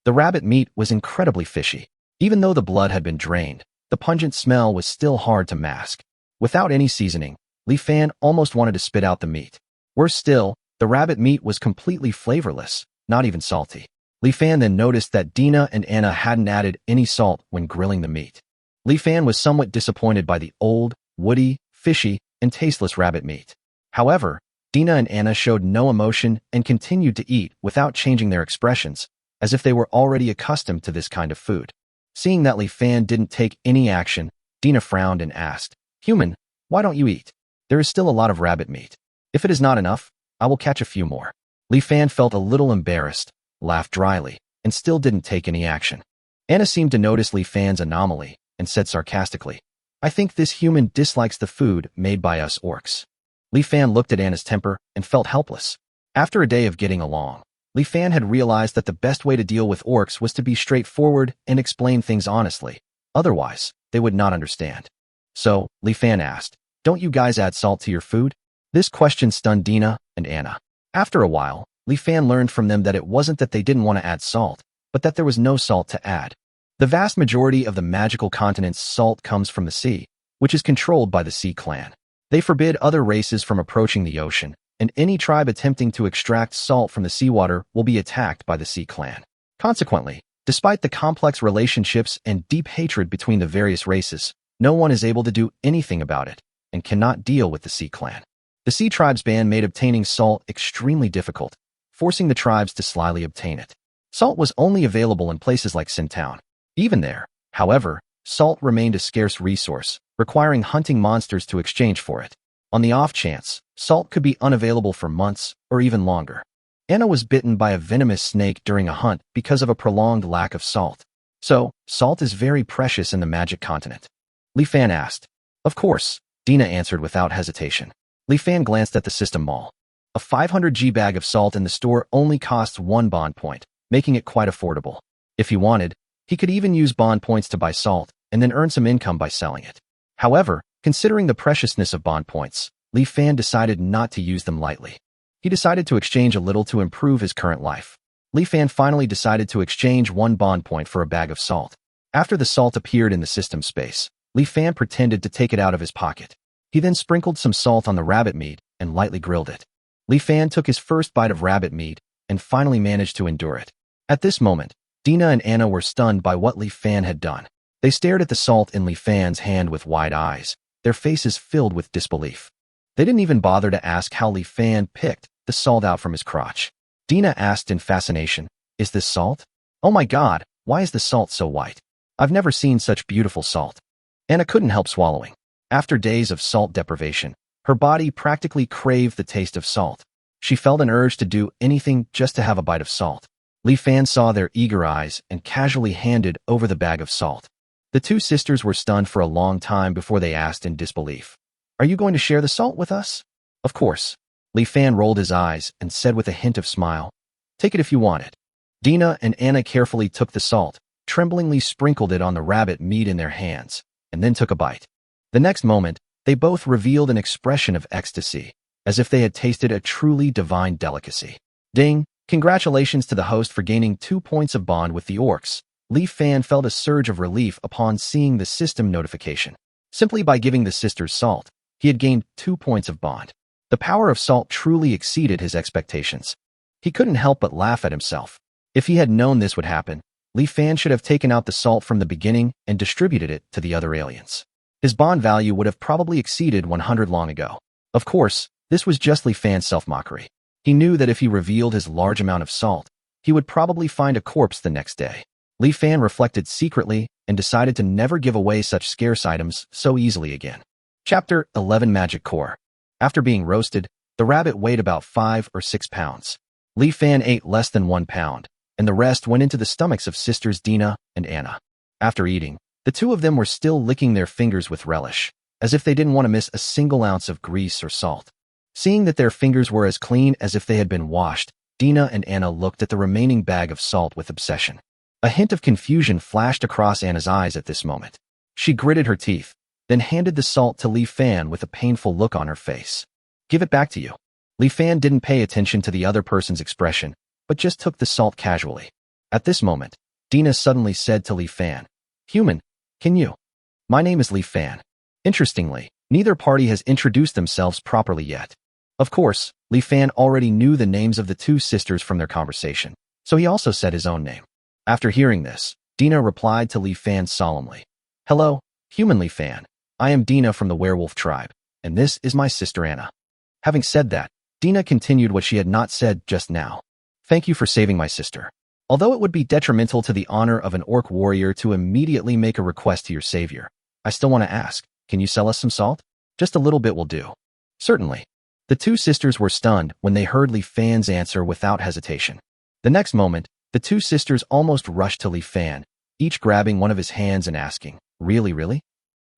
The rabbit meat was incredibly fishy. Even though the blood had been drained, the pungent smell was still hard to mask. Without any seasoning, Li Fan almost wanted to spit out the meat. Worse still, the rabbit meat was completely flavorless, not even salty. Li Fan then noticed that Dina and Anna hadn't added any salt when grilling the meat. Li Fan was somewhat disappointed by the old, woody, fishy, and tasteless rabbit meat. However, Dina and Anna showed no emotion and continued to eat without changing their expressions, as if they were already accustomed to this kind of food. Seeing that Li Fan didn't take any action, Dina frowned and asked, "Human, why don't you eat? There is still a lot of rabbit meat. If it is not enough, I will catch a few more." Li Fan felt a little embarrassed, laughed dryly, and still didn't take any action. Anna seemed to notice Li Fan's anomaly and said sarcastically, "I think this human dislikes the food made by us orcs." Li Fan looked at Anna's temper and felt helpless. After a day of getting along, Li Fan had realized that the best way to deal with orcs was to be straightforward and explain things honestly. Otherwise, they would not understand. So, Li Fan asked, "Don't you guys add salt to your food?" This question stunned Dina and Anna. After a while, Li Fan learned from them that it wasn't that they didn't want to add salt, but that there was no salt to add. The vast majority of the magical continent's salt comes from the sea, which is controlled by the Sea Clan. They forbid other races from approaching the ocean, and any tribe attempting to extract salt from the seawater will be attacked by the Sea Clan. Consequently, despite the complex relationships and deep hatred between the various races, no one is able to do anything about it, and cannot deal with the Sea Clan. The Sea Tribe's ban made obtaining salt extremely difficult, forcing the tribes to slyly obtain it. Salt was only available in places like Sin Town. Even there, however, salt remained a scarce resource, requiring hunting monsters to exchange for it. On the off chance, salt could be unavailable for months or even longer. Anna was bitten by a venomous snake during a hunt because of a prolonged lack of salt. So, salt is very precious in the magic continent. Li Fan asked. Of course, Dina answered without hesitation. Li Fan glanced at the system mall. A 500g bag of salt in the store only costs 1 bond point, making it quite affordable. If he wanted, he could even use bond points to buy salt and then earn some income by selling it. However, considering the preciousness of bond points, Li Fan decided not to use them lightly. He decided to exchange a little to improve his current life. Li Fan finally decided to exchange 1 bond point for a bag of salt. After the salt appeared in the system space, Li Fan pretended to take it out of his pocket. He then sprinkled some salt on the rabbit meat and lightly grilled it. Li Fan took his first bite of rabbit meat and finally managed to endure it. At this moment, Dina and Anna were stunned by what Li Fan had done. They stared at the salt in Li Fan's hand with wide eyes, their faces filled with disbelief. They didn't even bother to ask how Li Fan picked the salt out from his crotch. Dina asked in fascination, "Is this salt? Oh my god, why is the salt so white? I've never seen such beautiful salt." Anna couldn't help swallowing. After days of salt deprivation, her body practically craved the taste of salt. She felt an urge to do anything just to have a bite of salt. Li Fan saw their eager eyes and casually handed over the bag of salt. The two sisters were stunned for a long time before they asked in disbelief, "Are you going to share the salt with us?" "Of course." Li Fan rolled his eyes and said with a hint of smile, "Take it if you want it." Dina and Anna carefully took the salt, tremblingly sprinkled it on the rabbit meat in their hands, and then took a bite. The next moment, they both revealed an expression of ecstasy, as if they had tasted a truly divine delicacy. Ding! Congratulations to the host for gaining 2 points of bond with the orcs. Li Fan felt a surge of relief upon seeing the system notification. Simply by giving the sisters salt, he had gained 2 points of bond. The power of salt truly exceeded his expectations. He couldn't help but laugh at himself. If he had known this would happen, Li Fan should have taken out the salt from the beginning and distributed it to the other aliens. His bond value would have probably exceeded 100 long ago. Of course, this was just Li Fan's self-mockery. He knew that if he revealed his large amount of salt, he would probably find a corpse the next day. Li Fan reflected secretly and decided to never give away such scarce items so easily again. Chapter 11 Magic Core. After being roasted, the rabbit weighed about 5 or 6 pounds. Li Fan ate less than 1 pound, and the rest went into the stomachs of sisters Dina and Anna. After eating, the two of them were still licking their fingers with relish, as if they didn't want to miss a single ounce of grease or salt. Seeing that their fingers were as clean as if they had been washed, Dina and Anna looked at the remaining bag of salt with obsession. A hint of confusion flashed across Anna's eyes at this moment. She gritted her teeth, then handed the salt to Li Fan with a painful look on her face. "Give it back to you." Li Fan didn't pay attention to the other person's expression, but just took the salt casually. At this moment, Dina suddenly said to Li Fan, "Human, can you?" "My name is Li Fan." Interestingly, neither party has introduced themselves properly yet. Of course, Li Fan already knew the names of the two sisters from their conversation, so he also said his own name. After hearing this, Dina replied to Li Fan solemnly, "Hello, human Li Fan. I am Dina from the werewolf tribe, and this is my sister Anna." Having said that, Dina continued what she had not said just now. "Thank you for saving my sister. Although it would be detrimental to the honor of an orc warrior to immediately make a request to your savior, I still want to ask, can you sell us some salt? Just a little bit will do." "Certainly." The two sisters were stunned when they heard Li Fan's answer without hesitation. The next moment, the two sisters almost rushed to Li Fan, each grabbing one of his hands and asking, "Really, really?"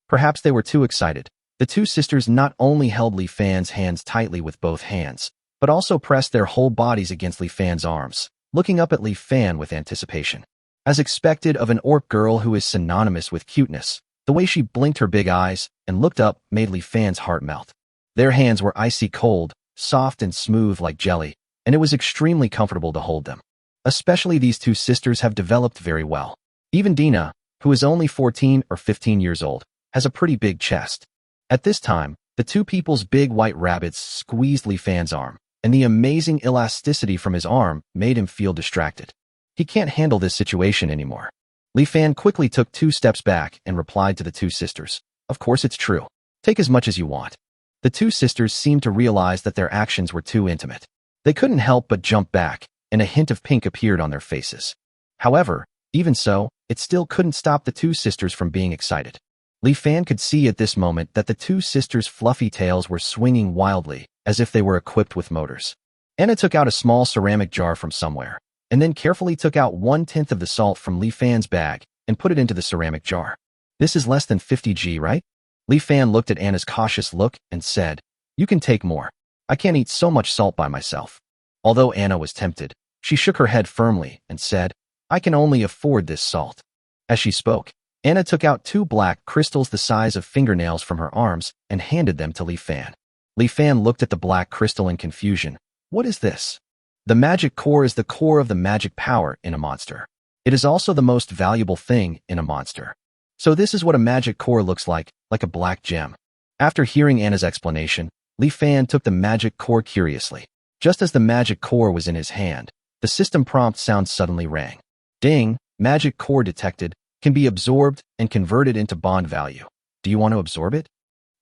Perhaps they were too excited. The two sisters not only held Li Fan's hands tightly with both hands, but also pressed their whole bodies against Li Fan's arms, looking up at Li Fan with anticipation. As expected of an orc girl who is synonymous with cuteness, the way she blinked her big eyes and looked up made Li Fan's heart melt. Their hands were icy cold, soft and smooth like jelly, and it was extremely comfortable to hold them. Especially these two sisters have developed very well. Even Dina, who is only 14 or 15 years old, has a pretty big chest. At this time, the two people's big white rabbits squeezed Li Fan's arm, and the amazing elasticity from his arm made him feel distracted. He can't handle this situation anymore. Li Fan quickly took 2 steps back and replied to the two sisters, "Of course it's true. Take as much as you want." The two sisters seemed to realize that their actions were too intimate. They couldn't help but jump back, and a hint of pink appeared on their faces. However, even so, it still couldn't stop the two sisters from being excited. Li Fan could see at this moment that the two sisters' fluffy tails were swinging wildly, as if they were equipped with motors. Anna took out a small ceramic jar from somewhere, and then carefully took out 1/10 of the salt from Li Fan's bag and put it into the ceramic jar. "This is less than 50 g, right?" Li Fan looked at Anna's cautious look and said, "You can take more. I can't eat so much salt by myself." Although Anna was tempted, she shook her head firmly and said, "I can only afford this salt." As she spoke, Anna took out 2 black crystals the size of fingernails from her arms and handed them to Li Fan. Li Fan looked at the black crystal in confusion. "What is this?" The magic core is the core of the magic power in a monster. It is also the most valuable thing in a monster. So this is what a magic core looks like a black gem. After hearing Anna's explanation, Li Fan took the magic core curiously. Just as the magic core was in his hand, the system prompt sound suddenly rang. "Ding, magic core detected, can be absorbed and converted into bond value. Do you want to absorb it?"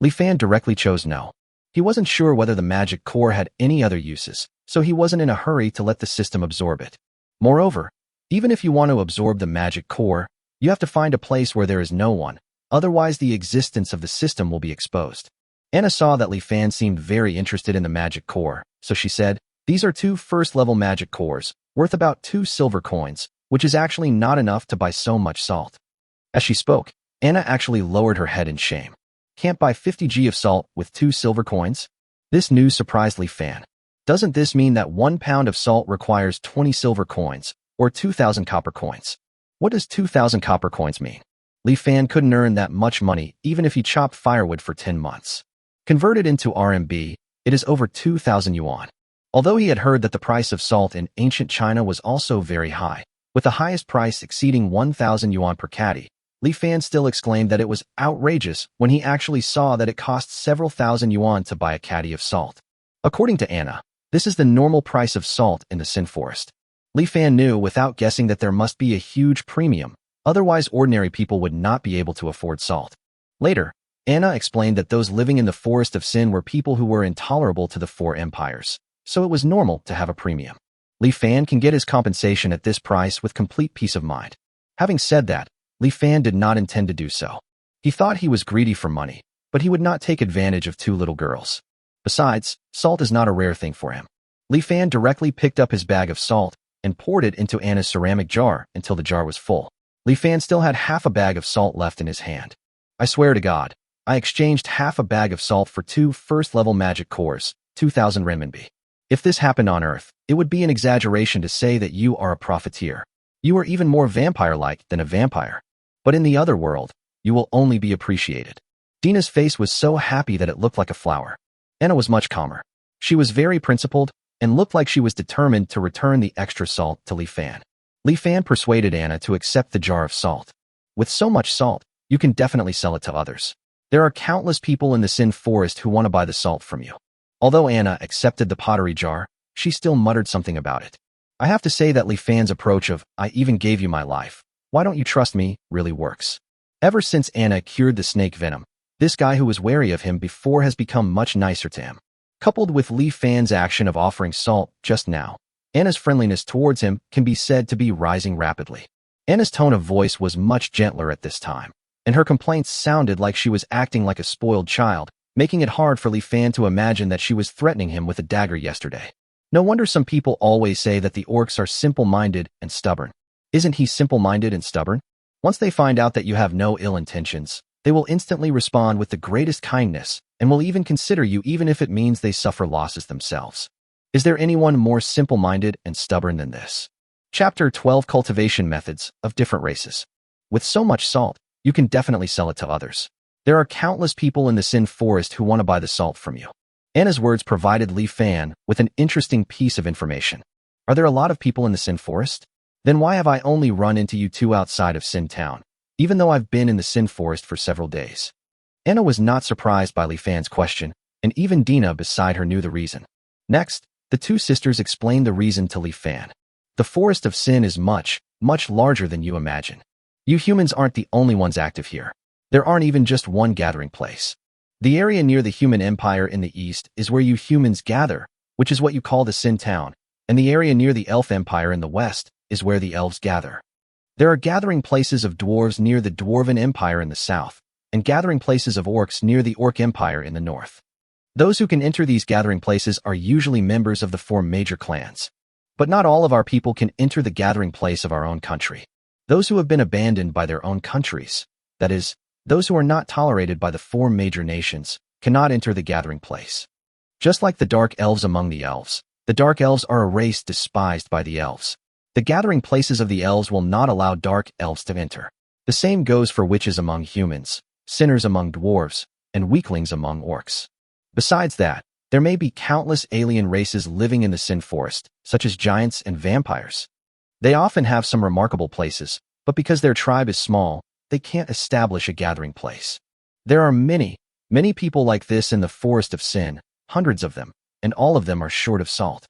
Li Fan directly chose no. He wasn't sure whether the magic core had any other uses, so he wasn't in a hurry to let the system absorb it. Moreover, even if you want to absorb the magic core, you have to find a place where there is no one, otherwise the existence of the system will be exposed. Anna saw that Li Fan seemed very interested in the magic core, so she said, "These are 2 first-level magic cores, worth about 2 silver coins, which is actually not enough to buy so much salt." As she spoke, Anna actually lowered her head in shame. Can't buy 50 g of salt with 2 silver coins? This news surprised Li Fan. Doesn't this mean that 1 pound of salt requires 20 silver coins, or 2,000 copper coins? What does 2,000 copper coins mean? Li Fan couldn't earn that much money even if he chopped firewood for 10 months. Converted into RMB, it is over 2,000 yuan. Although he had heard that the price of salt in ancient China was also very high, with the highest price exceeding 1,000 yuan per caddy, Li Fan still exclaimed that it was outrageous when he actually saw that it cost several thousand yuan to buy a caddy of salt. According to Anna, this is the normal price of salt in the Sin Forest. Li Fan knew without guessing that there must be a huge premium, otherwise ordinary people would not be able to afford salt. Later, Anna explained that those living in the Forest of Sin were people who were intolerable to the 4 empires, so it was normal to have a premium. Li Fan can get his compensation at this price with complete peace of mind. Having said that, Li Fan did not intend to do so. He thought he was greedy for money, but he would not take advantage of 2 little girls. Besides, salt is not a rare thing for him. Li Fan directly picked up his bag of salt and poured it into Anna's ceramic jar until the jar was full. Li Fan still had half a bag of salt left in his hand. "I swear to God, I exchanged half a bag of salt for 2 first-level magic cores, 2,000 renminbi. If this happened on Earth, it would be an exaggeration to say that you are a profiteer. You are even more vampire-like than a vampire. But in the other world, you will only be appreciated." Dina's face was so happy that it looked like a flower. Anna was much calmer. She was very principled and looked like she was determined to return the extra salt to Li Fan. Li Fan persuaded Anna to accept the jar of salt. With so much salt, you can definitely sell it to others. There are countless people in the Sin Forest who want to buy the salt from you. Although Anna accepted the pottery jar, she still muttered something about it. I have to say that Li Fan's approach of, I even gave you my life, why don't you trust me, really works. Ever since Anna cured the snake venom, this guy who was wary of him before has become much nicer to him. Coupled with Li Fan's action of offering salt just now, Anna's friendliness towards him can be said to be rising rapidly. Anna's tone of voice was much gentler at this time, and her complaints sounded like she was acting like a spoiled child, making it hard for Li Fan to imagine that she was threatening him with a dagger yesterday. No wonder some people always say that the orcs are simple-minded and stubborn. Isn't he simple-minded and stubborn? Once they find out that you have no ill intentions, they will instantly respond with the greatest kindness and will even consider you even if it means they suffer losses themselves. Is there anyone more simple-minded and stubborn than this? Chapter 12 Cultivation Methods of Different Races. With so much salt, you can definitely sell it to others. There are countless people in the Sin Forest who want to buy the salt from you. Anna's words provided Li Fan with an interesting piece of information. Are there a lot of people in the Sin Forest? Then why have I only run into you two outside of Sin Town, even though I've been in the Sin Forest for several days? Anna was not surprised by Li Fan's question, and even Dina beside her knew the reason. Next, the two sisters explained the reason to Li Fan. The Forest of Sin is much, much larger than you imagine. You humans aren't the only ones active here. There aren't even just one gathering place. The area near the Human Empire in the east is where you humans gather, which is what you call the Sin Town, and the area near the Elf Empire in the west is where the elves gather. There are gathering places of dwarves near the Dwarven Empire in the south, and gathering places of orcs near the Orc Empire in the north. Those who can enter these gathering places are usually members of the 4 major clans. But not all of our people can enter the gathering place of our own country. Those who have been abandoned by their own countries, that is, those who are not tolerated by the 4 major nations, cannot enter the gathering place. Just like the Dark Elves among the elves, the Dark Elves are a race despised by the elves. The gathering places of the elves will not allow Dark Elves to enter. The same goes for witches among humans, sinners among dwarves, and weaklings among orcs. Besides that, there may be countless alien races living in the Sin Forest, such as giants and vampires. They often have some remarkable places, but because their tribe is small, they can't establish a gathering place. There are many, many people like this in the Forest of Sin, hundreds of them, and all of them are short of salt.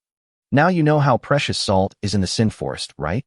Now you know how precious salt is in the Sin Forest, right?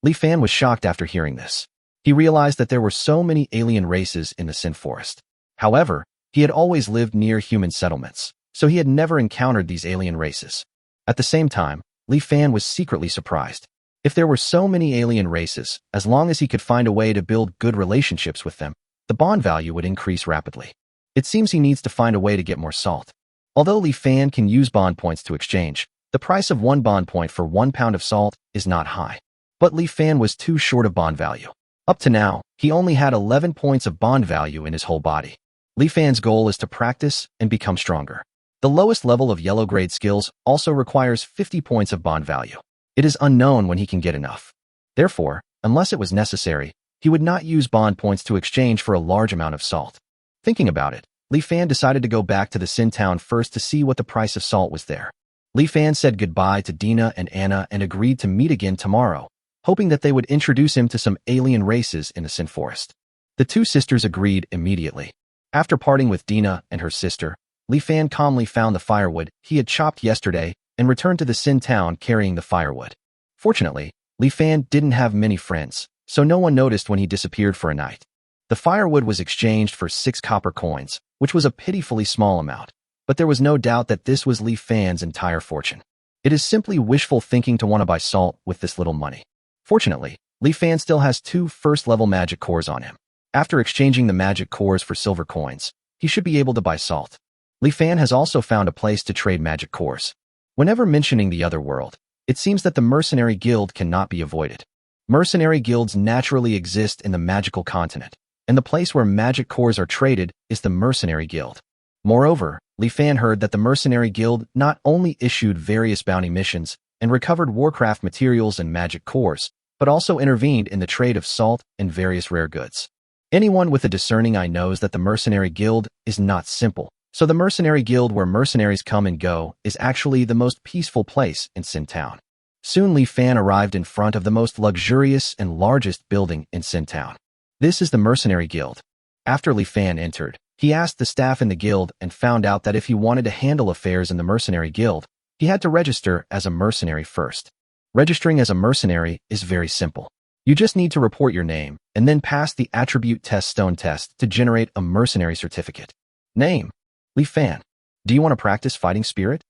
Li Fan was shocked after hearing this. He realized that there were so many alien races in the Sin Forest. However, he had always lived near human settlements, so he had never encountered these alien races. At the same time, Li Fan was secretly surprised. If there were so many alien races, as long as he could find a way to build good relationships with them, the bond value would increase rapidly. It seems he needs to find a way to get more salt. Although Li Fan can use bond points to exchange, the price of 1 bond point for 1 pound of salt is not high. But Li Fan was too short of bond value. Up to now, he only had 11 points of bond value in his whole body. Li Fan's goal is to practice and become stronger. The lowest level of yellow grade skills also requires 50 points of bond value. It is unknown when he can get enough. Therefore, unless it was necessary, he would not use bond points to exchange for a large amount of salt. Thinking about it, Li Fan decided to go back to the Sin Town first to see what the price of salt was there. Li Fan said goodbye to Dina and Anna and agreed to meet again tomorrow, hoping that they would introduce him to some alien races in the Sin Forest. The two sisters agreed immediately. After parting with Dina and her sister, Li Fan calmly found the firewood he had chopped yesterday and returned to the Sin Town carrying the firewood. Fortunately, Li Fan didn't have many friends, so no one noticed when he disappeared for a night. The firewood was exchanged for 6 copper coins, which was a pitifully small amount, but there was no doubt that this was Li Fan's entire fortune. It is simply wishful thinking to want to buy salt with this little money. Fortunately, Li Fan still has 2 first-level magic cores on him. After exchanging the magic cores for silver coins, he should be able to buy salt. Li Fan has also found a place to trade magic cores. Whenever mentioning the other world, it seems that the mercenary guild cannot be avoided. Mercenary guilds naturally exist in the magical continent, and the place where magic cores are traded is the mercenary guild. Moreover, Li Fan heard that the mercenary guild not only issued various bounty missions and recovered Warcraft materials and magic cores, but also intervened in the trade of salt and various rare goods. Anyone with a discerning eye knows that the mercenary guild is not simple, so the mercenary guild where mercenaries come and go is actually the most peaceful place in Sin Town. Soon Li Fan arrived in front of the most luxurious and largest building in Sin Town. This is the Mercenary Guild. After Li Fan entered, he asked the staff in the guild and found out that if he wanted to handle affairs in the Mercenary Guild, he had to register as a mercenary first. Registering as a mercenary is very simple. You just need to report your name and then pass the attribute test stone test to generate a mercenary certificate. Name: Li Fan. Do you want to practice fighting spirit?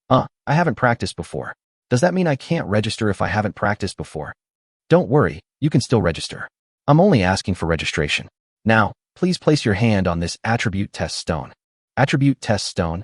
I haven't practiced before. Does that mean I can't register if I haven't practiced before? Don't worry, you can still register. I'm only asking for registration. Now, please place your hand on this attribute test stone. Attribute test stone?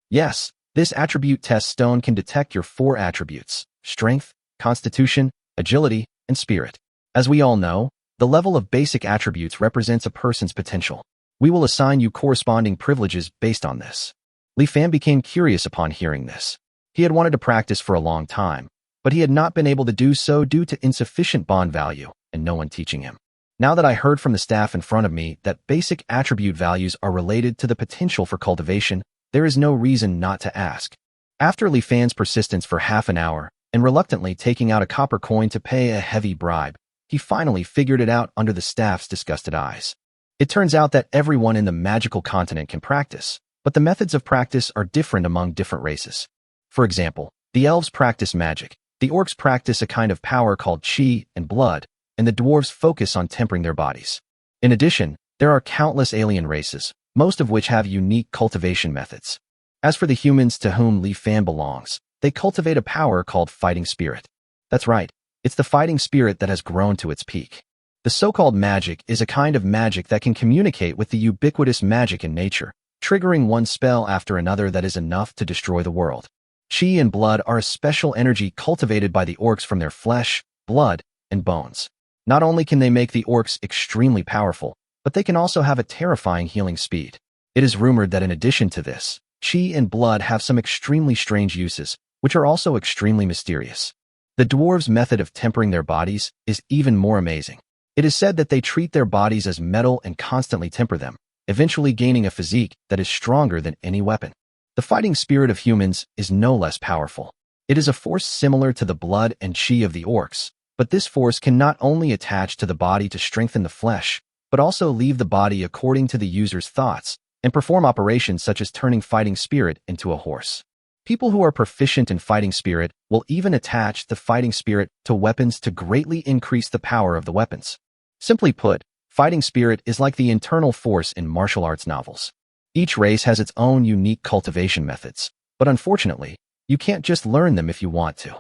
Yes, this attribute test stone can detect your 4 attributes: strength, constitution, agility, and spirit. As we all know, the level of basic attributes represents a person's potential. We will assign you corresponding privileges based on this. Li Fan became curious upon hearing this. He had wanted to practice for a long time, but he had not been able to do so due to insufficient bond value and no one teaching him. Now that I heard from the staff in front of me that basic attribute values are related to the potential for cultivation, there is no reason not to ask. After Li Fan's persistence for half an hour and reluctantly taking out a copper coin to pay a heavy bribe, he finally figured it out under the staff's disgusted eyes. It turns out that everyone in the magical continent can practice, but the methods of practice are different among different races. For example, the elves practice magic, the orcs practice a kind of power called chi and blood, and the dwarves focus on tempering their bodies. In addition, there are countless alien races, most of which have unique cultivation methods. As for the humans to whom Li Fan belongs, they cultivate a power called fighting spirit. That's right, it's the fighting spirit that has grown to its peak. The so-called magic is a kind of magic that can communicate with the ubiquitous magic in nature, triggering one spell after another that is enough to destroy the world. Chi and blood are a special energy cultivated by the orcs from their flesh, blood, and bones. Not only can they make the orcs extremely powerful, but they can also have a terrifying healing speed. It is rumored that in addition to this, chi and blood have some extremely strange uses, which are also extremely mysterious. The dwarves' method of tempering their bodies is even more amazing. It is said that they treat their bodies as metal and constantly temper them, eventually gaining a physique that is stronger than any weapon. The fighting spirit of humans is no less powerful. It is a force similar to the blood and chi of the orcs, but this force can not only attach to the body to strengthen the flesh, but also leave the body according to the user's thoughts and perform operations such as turning fighting spirit into a horse. People who are proficient in fighting spirit will even attach the fighting spirit to weapons to greatly increase the power of the weapons. Simply put, fighting spirit is like the internal force in martial arts novels. Each race has its own unique cultivation methods, but unfortunately, you can't just learn them if you want to.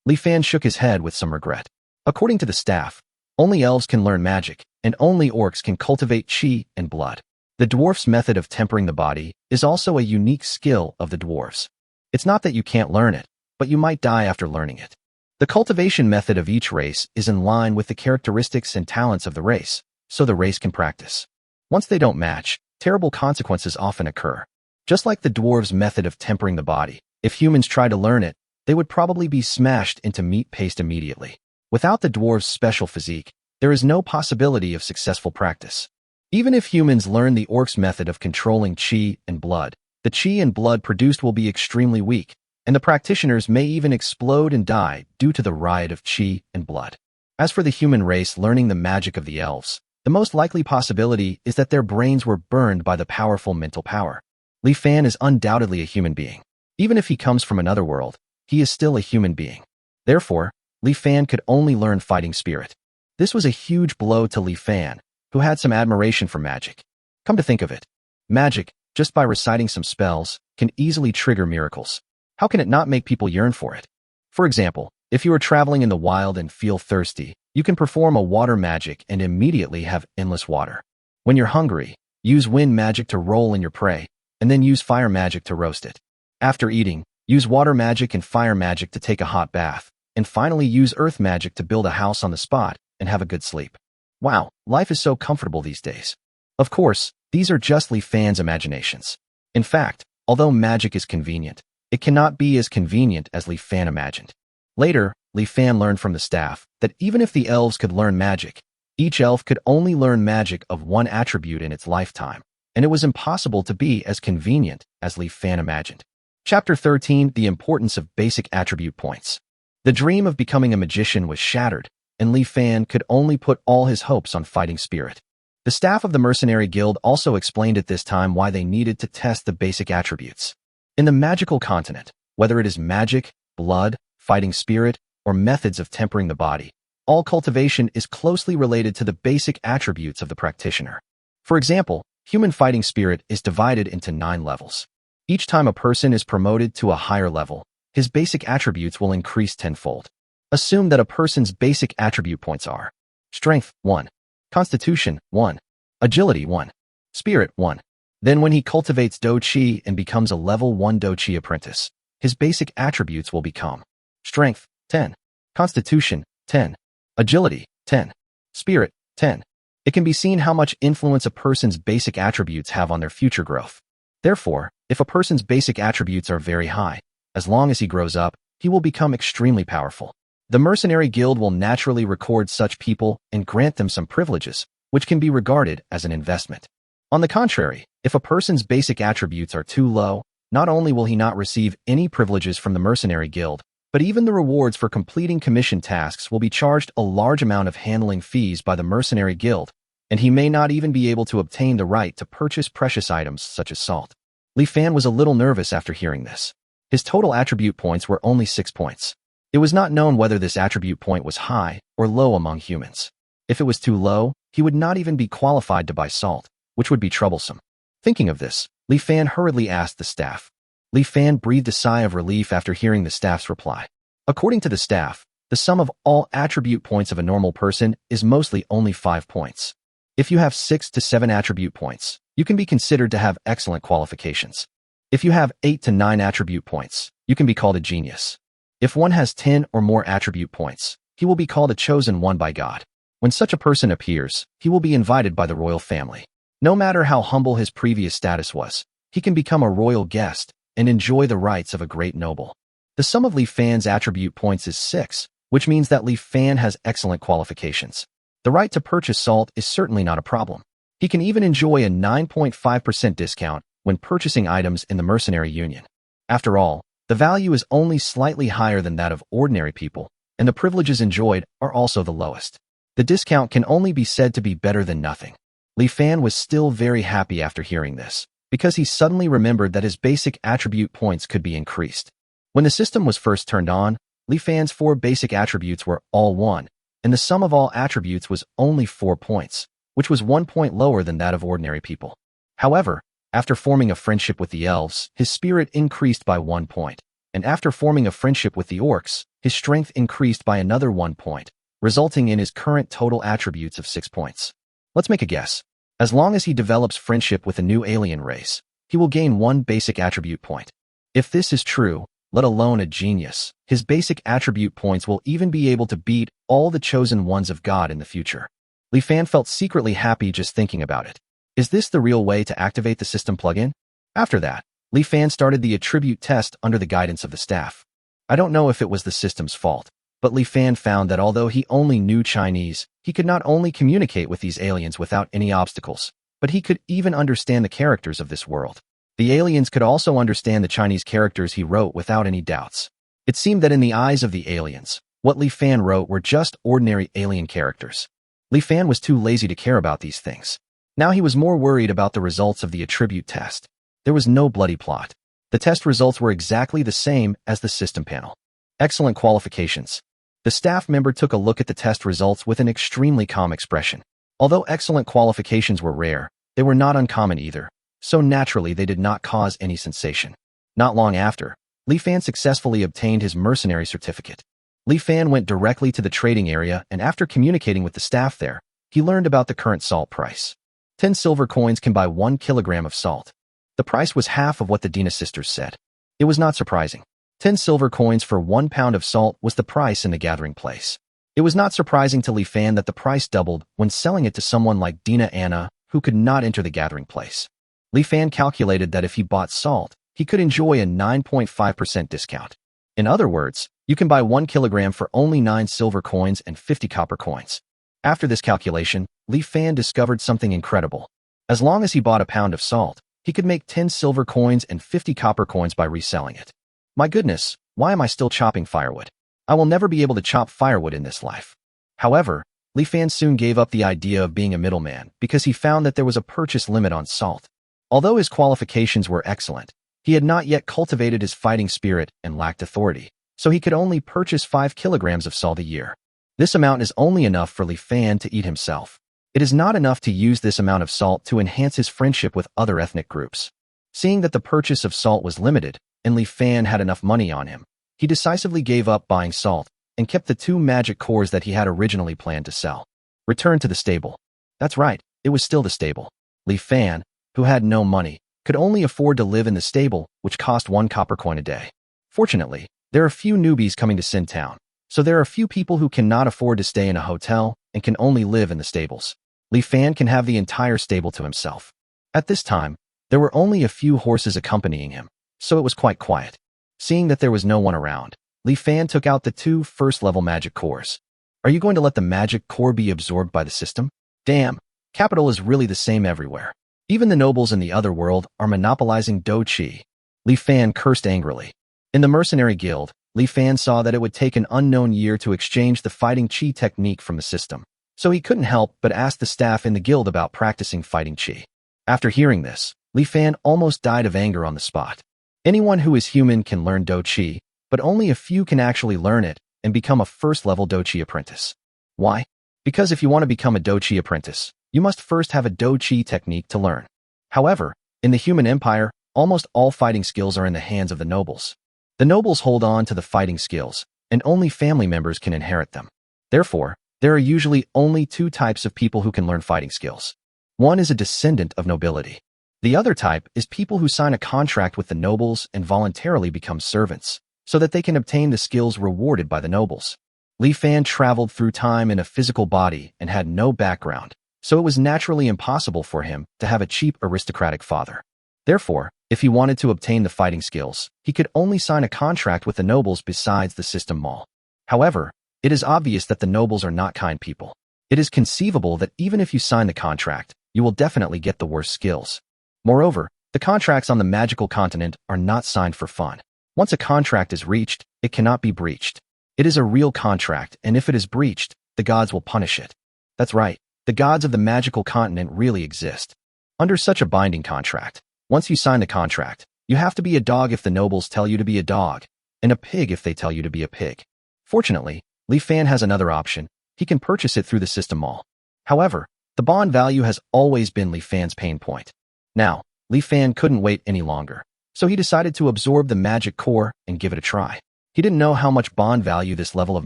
Li Fan shook his head with some regret. According to the staff, only elves can learn magic, and only orcs can cultivate chi and blood. The dwarf's method of tempering the body is also a unique skill of the dwarves. It's not that you can't learn it, but you might die after learning it. The cultivation method of each race is in line with the characteristics and talents of the race, so the race can practice. Once they don't match, terrible consequences often occur. Just like the dwarves' method of tempering the body, if humans try to learn it, they would probably be smashed into meat paste immediately. Without the dwarves' special physique, there is no possibility of successful practice. Even if humans learn the orcs' method of controlling chi and blood, the chi and blood produced will be extremely weak, and the practitioners may even explode and die due to the riot of chi and blood. As for the human race learning the magic of the elves, the most likely possibility is that their brains were burned by the powerful mental power. Li Fan is undoubtedly a human being. Even if he comes from another world, he is still a human being. Therefore, Li Fan could only learn fighting spirit. This was a huge blow to Li Fan, who had some admiration for magic. Come to think of it, magic, just by reciting some spells, can easily trigger miracles. How can it not make people yearn for it? For example, if you are traveling in the wild and feel thirsty, you can perform a water magic and immediately have endless water. When you're hungry, use wind magic to roll in your prey, and then use fire magic to roast it. After eating, use water magic and fire magic to take a hot bath, and finally use earth magic to build a house on the spot and have a good sleep. Wow, life is so comfortable these days. Of course, these are just Li Fan's imaginations. In fact, although magic is convenient, it cannot be as convenient as Li Fan imagined. Later, Li Fan learned from the staff that even if the elves could learn magic, each elf could only learn magic of one attribute in its lifetime, and it was impossible to be as convenient as Li Fan imagined. Chapter 13: The Importance of Basic Attribute Points. The dream of becoming a magician was shattered, and Li Fan could only put all his hopes on fighting spirit. The staff of the Mercenary Guild also explained at this time why they needed to test the basic attributes. In the magical continent, whether it is magic, blood, fighting spirit, or methods of tempering the body, all cultivation is closely related to the basic attributes of the practitioner. For example, human fighting spirit is divided into 9 levels. Each time a person is promoted to a higher level, his basic attributes will increase tenfold. Assume that a person's basic attribute points are Strength 1, Constitution 1, Agility 1, Spirit 1. Then when he cultivates Do Chi and becomes a level 1 Do Chi apprentice, his basic attributes will become Strength 10, Constitution 10, Agility 10, Spirit 10. It can be seen how much influence a person's basic attributes have on their future growth. Therefore, if a person's basic attributes are very high, as long as he grows up, he will become extremely powerful. The Mercenary Guild will naturally record such people and grant them some privileges, which can be regarded as an investment. On the contrary, if a person's basic attributes are too low, not only will he not receive any privileges from the Mercenary Guild, but even the rewards for completing commission tasks will be charged a large amount of handling fees by the Mercenary Guild, and he may not even be able to obtain the right to purchase precious items such as salt. Li Fan was a little nervous after hearing this. His total attribute points were only 6 points. It was not known whether this attribute point was high or low among humans. If it was too low, he would not even be qualified to buy salt, which would be troublesome. Thinking of this, Li Fan hurriedly asked the staff. Li Fan breathed a sigh of relief after hearing the staff's reply. According to the staff, the sum of all attribute points of a normal person is mostly only 5 points. If you have 6 to 7 attribute points, you can be considered to have excellent qualifications. If you have 8 to 9 attribute points, you can be called a genius. If one has 10 or more attribute points, he will be called a chosen one by God. When such a person appears, he will be invited by the royal family. No matter how humble his previous status was, he can become a royal guest and enjoy the rights of a great noble. The sum of Li Fan's attribute points is 6, which means that Li Fan has excellent qualifications. The right to purchase salt is certainly not a problem. He can even enjoy a 9.5% discount when purchasing items in the Mercenary Union. After all, the value is only slightly higher than that of ordinary people, and the privileges enjoyed are also the lowest. The discount can only be said to be better than nothing. Li Fan was still very happy after hearing this, because he suddenly remembered that his basic attribute points could be increased. When the system was first turned on, Li Fan's 4 basic attributes were all 1, and the sum of all attributes was only 4 points, which was 1 point lower than that of ordinary people. However, after forming a friendship with the elves, his spirit increased by 1 point, and after forming a friendship with the orcs, his strength increased by another 1 point, resulting in his current total attributes of 6 points. Let's make a guess. As long as he develops friendship with a new alien race, he will gain 1 basic attribute point. If this is true, let alone a genius, his basic attribute points will even be able to beat all the chosen ones of God in the future. Li Fan felt secretly happy just thinking about it. Is this the real way to activate the system plugin? After that, Li Fan started the attribute test under the guidance of the staff. I don't know if it was the system's fault, but Li Fan found that although he only knew Chinese, he could not only communicate with these aliens without any obstacles, but he could even understand the characters of this world. The aliens could also understand the Chinese characters he wrote without any doubts. It seemed that in the eyes of the aliens, what Li Fan wrote were just ordinary alien characters. Li Fan was too lazy to care about these things. Now he was more worried about the results of the attribute test. There was no bloody plot. The test results were exactly the same as the system panel. Excellent qualifications. The staff member took a look at the test results with an extremely calm expression. Although excellent qualifications were rare, they were not uncommon either, so naturally they did not cause any sensation. Not long after, Li Fan successfully obtained his mercenary certificate. Li Fan went directly to the trading area, and after communicating with the staff there, he learned about the current salt price. 10 silver coins can buy 1 kilogram of salt. The price was half of what the Dina sisters said. It was not surprising. 10 silver coins for 1 pound of salt was the price in the gathering place. It was not surprising to Li Fan that the price doubled when selling it to someone like Dina Anna, who could not enter the gathering place. Li Fan calculated that if he bought salt, he could enjoy a 9.5% discount. In other words, you can buy 1 kilogram for only 9 silver coins and 50 copper coins. After this calculation, Li Fan discovered something incredible. As long as he bought a pound of salt, he could make 10 silver coins and 50 copper coins by reselling it. My goodness, why am I still chopping firewood? I will never be able to chop firewood in this life. However, Li Fan soon gave up the idea of being a middleman because he found that there was a purchase limit on salt. Although his qualifications were excellent, he had not yet cultivated his fighting spirit and lacked authority, so he could only purchase 5 kilograms of salt a year. This amount is only enough for Li Fan to eat himself. It is not enough to use this amount of salt to enhance his friendship with other ethnic groups. Seeing that the purchase of salt was limited, and Li Fan had enough money on him, he decisively gave up buying salt and kept the 2 magic cores that he had originally planned to sell. Returned to the stable. That's right, it was still the stable. Li Fan, who had no money, could only afford to live in the stable, which cost 1 copper coin a day. Fortunately, there are few newbies coming to Sin Town, so there are few people who cannot afford to stay in a hotel and can only live in the stables. Li Fan can have the entire stable to himself. At this time, there were only a few horses accompanying him, so it was quite quiet. Seeing that there was no one around, Li Fan took out the 2 first-level magic cores. Are you going to let the magic core be absorbed by the system? Damn, capital is really the same everywhere. Even the nobles in the other world are monopolizing Do Chi. Li Fan cursed angrily. In the mercenary guild, Li Fan saw that it would take an unknown year to exchange the fighting chi technique from the system, so he couldn't help but ask the staff in the guild about practicing fighting chi. After hearing this, Li Fan almost died of anger on the spot. Anyone who is human can learn Do Chi, but only a few can actually learn it and become a first-level Do Chi apprentice. Why? Because if you want to become a Do Chi apprentice, you must first have a Do Chi technique to learn. However, in the human empire, almost all fighting skills are in the hands of the nobles. The nobles hold on to the fighting skills, and only family members can inherit them. Therefore, there are usually only 2 types of people who can learn fighting skills. One is a descendant of nobility. The other type is people who sign a contract with the nobles and voluntarily become servants, so that they can obtain the skills rewarded by the nobles. Li Fan traveled through time in a physical body and had no background, so it was naturally impossible for him to have a cheap aristocratic father. Therefore, if he wanted to obtain the fighting skills, he could only sign a contract with the nobles besides the system mall. However, it is obvious that the nobles are not kind people. It is conceivable that even if you sign the contract, you will definitely get the worst skills. Moreover, the contracts on the magical continent are not signed for fun. Once a contract is reached, it cannot be breached. It is a real contract, and if it is breached, the gods will punish it. That's right, the gods of the magical continent really exist. Under such a binding contract, once you sign the contract, you have to be a dog if the nobles tell you to be a dog, and a pig if they tell you to be a pig. Fortunately, Li Fan has another option. He can purchase it through the system mall. However, the bond value has always been Li Fan's pain point. Now, Li Fan couldn't wait any longer, so he decided to absorb the magic core and give it a try. He didn't know how much bond value this level of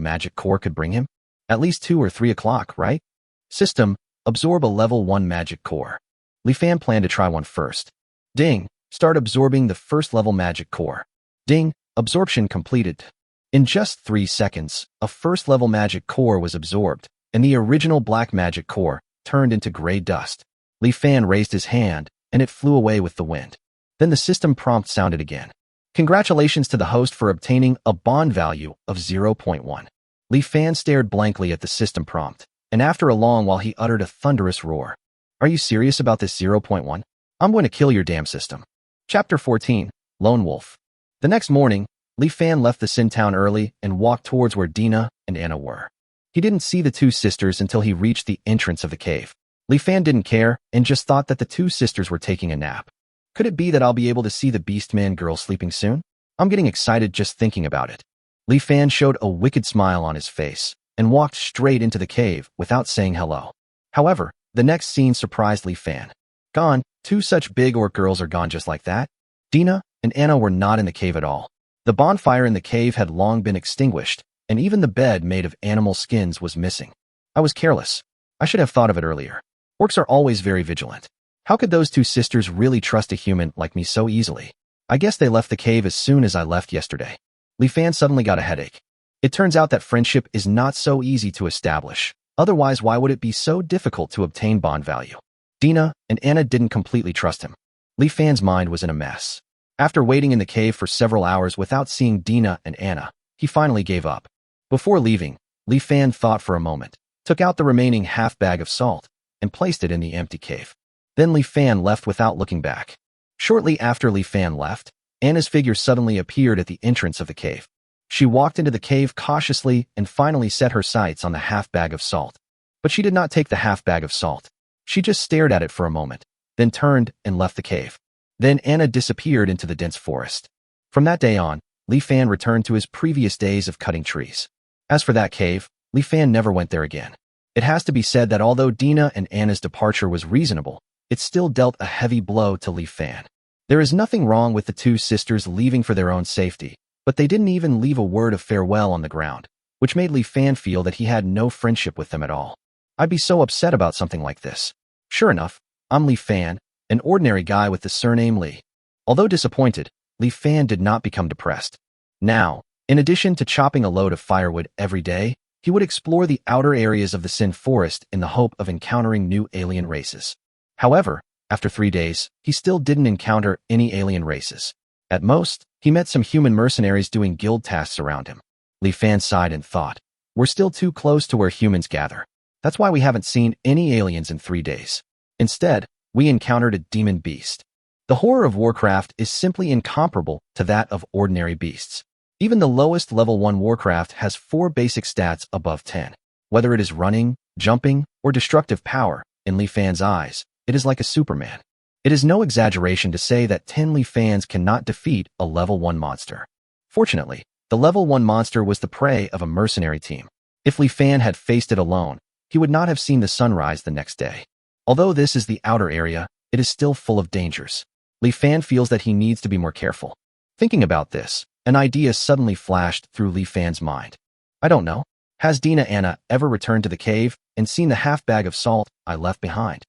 magic core could bring him. At least 2 or 3 o'clock, right? System, absorb a level 1 magic core. Li Fan planned to try one first. Ding, start absorbing the first level magic core. Ding, absorption completed. In just 3 seconds, a first level magic core was absorbed, and the original black magic core turned into gray dust. Li Fan raised his hand, and it flew away with the wind. Then the system prompt sounded again. Congratulations to the host for obtaining a bond value of 0.1. Li Fan stared blankly at the system prompt, and after a long while he uttered a thunderous roar. Are you serious about this 0.1? I'm going to kill your damn system. Chapter 14, Lone Wolf. The next morning, Li Fan left the Sin Town early and walked towards where Dina and Anna were. He didn't see the 2 sisters until he reached the entrance of the cave. Li Fan didn't care and just thought that the 2 sisters were taking a nap. Could it be that I'll be able to see the Beastman girl sleeping soon? I'm getting excited just thinking about it. Li Fan showed a wicked smile on his face and walked straight into the cave without saying hello. However, the next scene surprised Li Fan. Gone, 2 such big orc girls are gone just like that. Dina and Anna were not in the cave at all. The bonfire in the cave had long been extinguished, and even the bed made of animal skins was missing. I was careless. I should have thought of it earlier. Orcs are always very vigilant. How could those 2 sisters really trust a human like me so easily? I guess they left the cave as soon as I left yesterday. Li Fan suddenly got a headache. It turns out that friendship is not so easy to establish. Otherwise, why would it be so difficult to obtain bond value? Dina and Anna didn't completely trust him. Li Fan's mind was in a mess. After waiting in the cave for several hours without seeing Dina and Anna, he finally gave up. Before leaving, Li Fan thought for a moment, took out the remaining half bag of salt, and placed it in the empty cave. Then Li Fan left without looking back. Shortly after Li Fan left, Anna's figure suddenly appeared at the entrance of the cave. She walked into the cave cautiously and finally set her sights on the half bag of salt. But she did not take the half bag of salt. She just stared at it for a moment, then turned and left the cave. Then Anna disappeared into the dense forest. From that day on, Li Fan returned to his previous days of cutting trees. As for that cave, Li Fan never went there again. It has to be said that although Dina and Anna's departure was reasonable, it still dealt a heavy blow to Li Fan. There is nothing wrong with the two sisters leaving for their own safety, but they didn't even leave a word of farewell on the ground, which made Li Fan feel that he had no friendship with them at all. I'd be so upset about something like this. Sure enough, I'm Li Fan, an ordinary guy with the surname Li. Although disappointed, Li Fan did not become depressed. Now, in addition to chopping a load of firewood every day, he would explore the outer areas of the Sin Forest in the hope of encountering new alien races. However, after 3 days, he still didn't encounter any alien races. At most, he met some human mercenaries doing guild tasks around him. Li Fan sighed and thought, we're still too close to where humans gather. That's why we haven't seen any aliens in 3 days. Instead, we encountered a demon beast. The horror of Warcraft is simply incomparable to that of ordinary beasts. Even the lowest level 1 Warcraft has 4 basic stats above 10. Whether it is running, jumping, or destructive power, in Li Fan's eyes, it is like a Superman. It is no exaggeration to say that 10 Li Fans cannot defeat a level 1 monster. Fortunately, the level 1 monster was the prey of a mercenary team. If Li Fan had faced it alone, he would not have seen the sunrise the next day. Although this is the outer area, it is still full of dangers. Li Fan feels that he needs to be more careful. Thinking about this, an idea suddenly flashed through Li Fan's mind. I don't know. Has Dina Anna ever returned to the cave and seen the half bag of salt I left behind?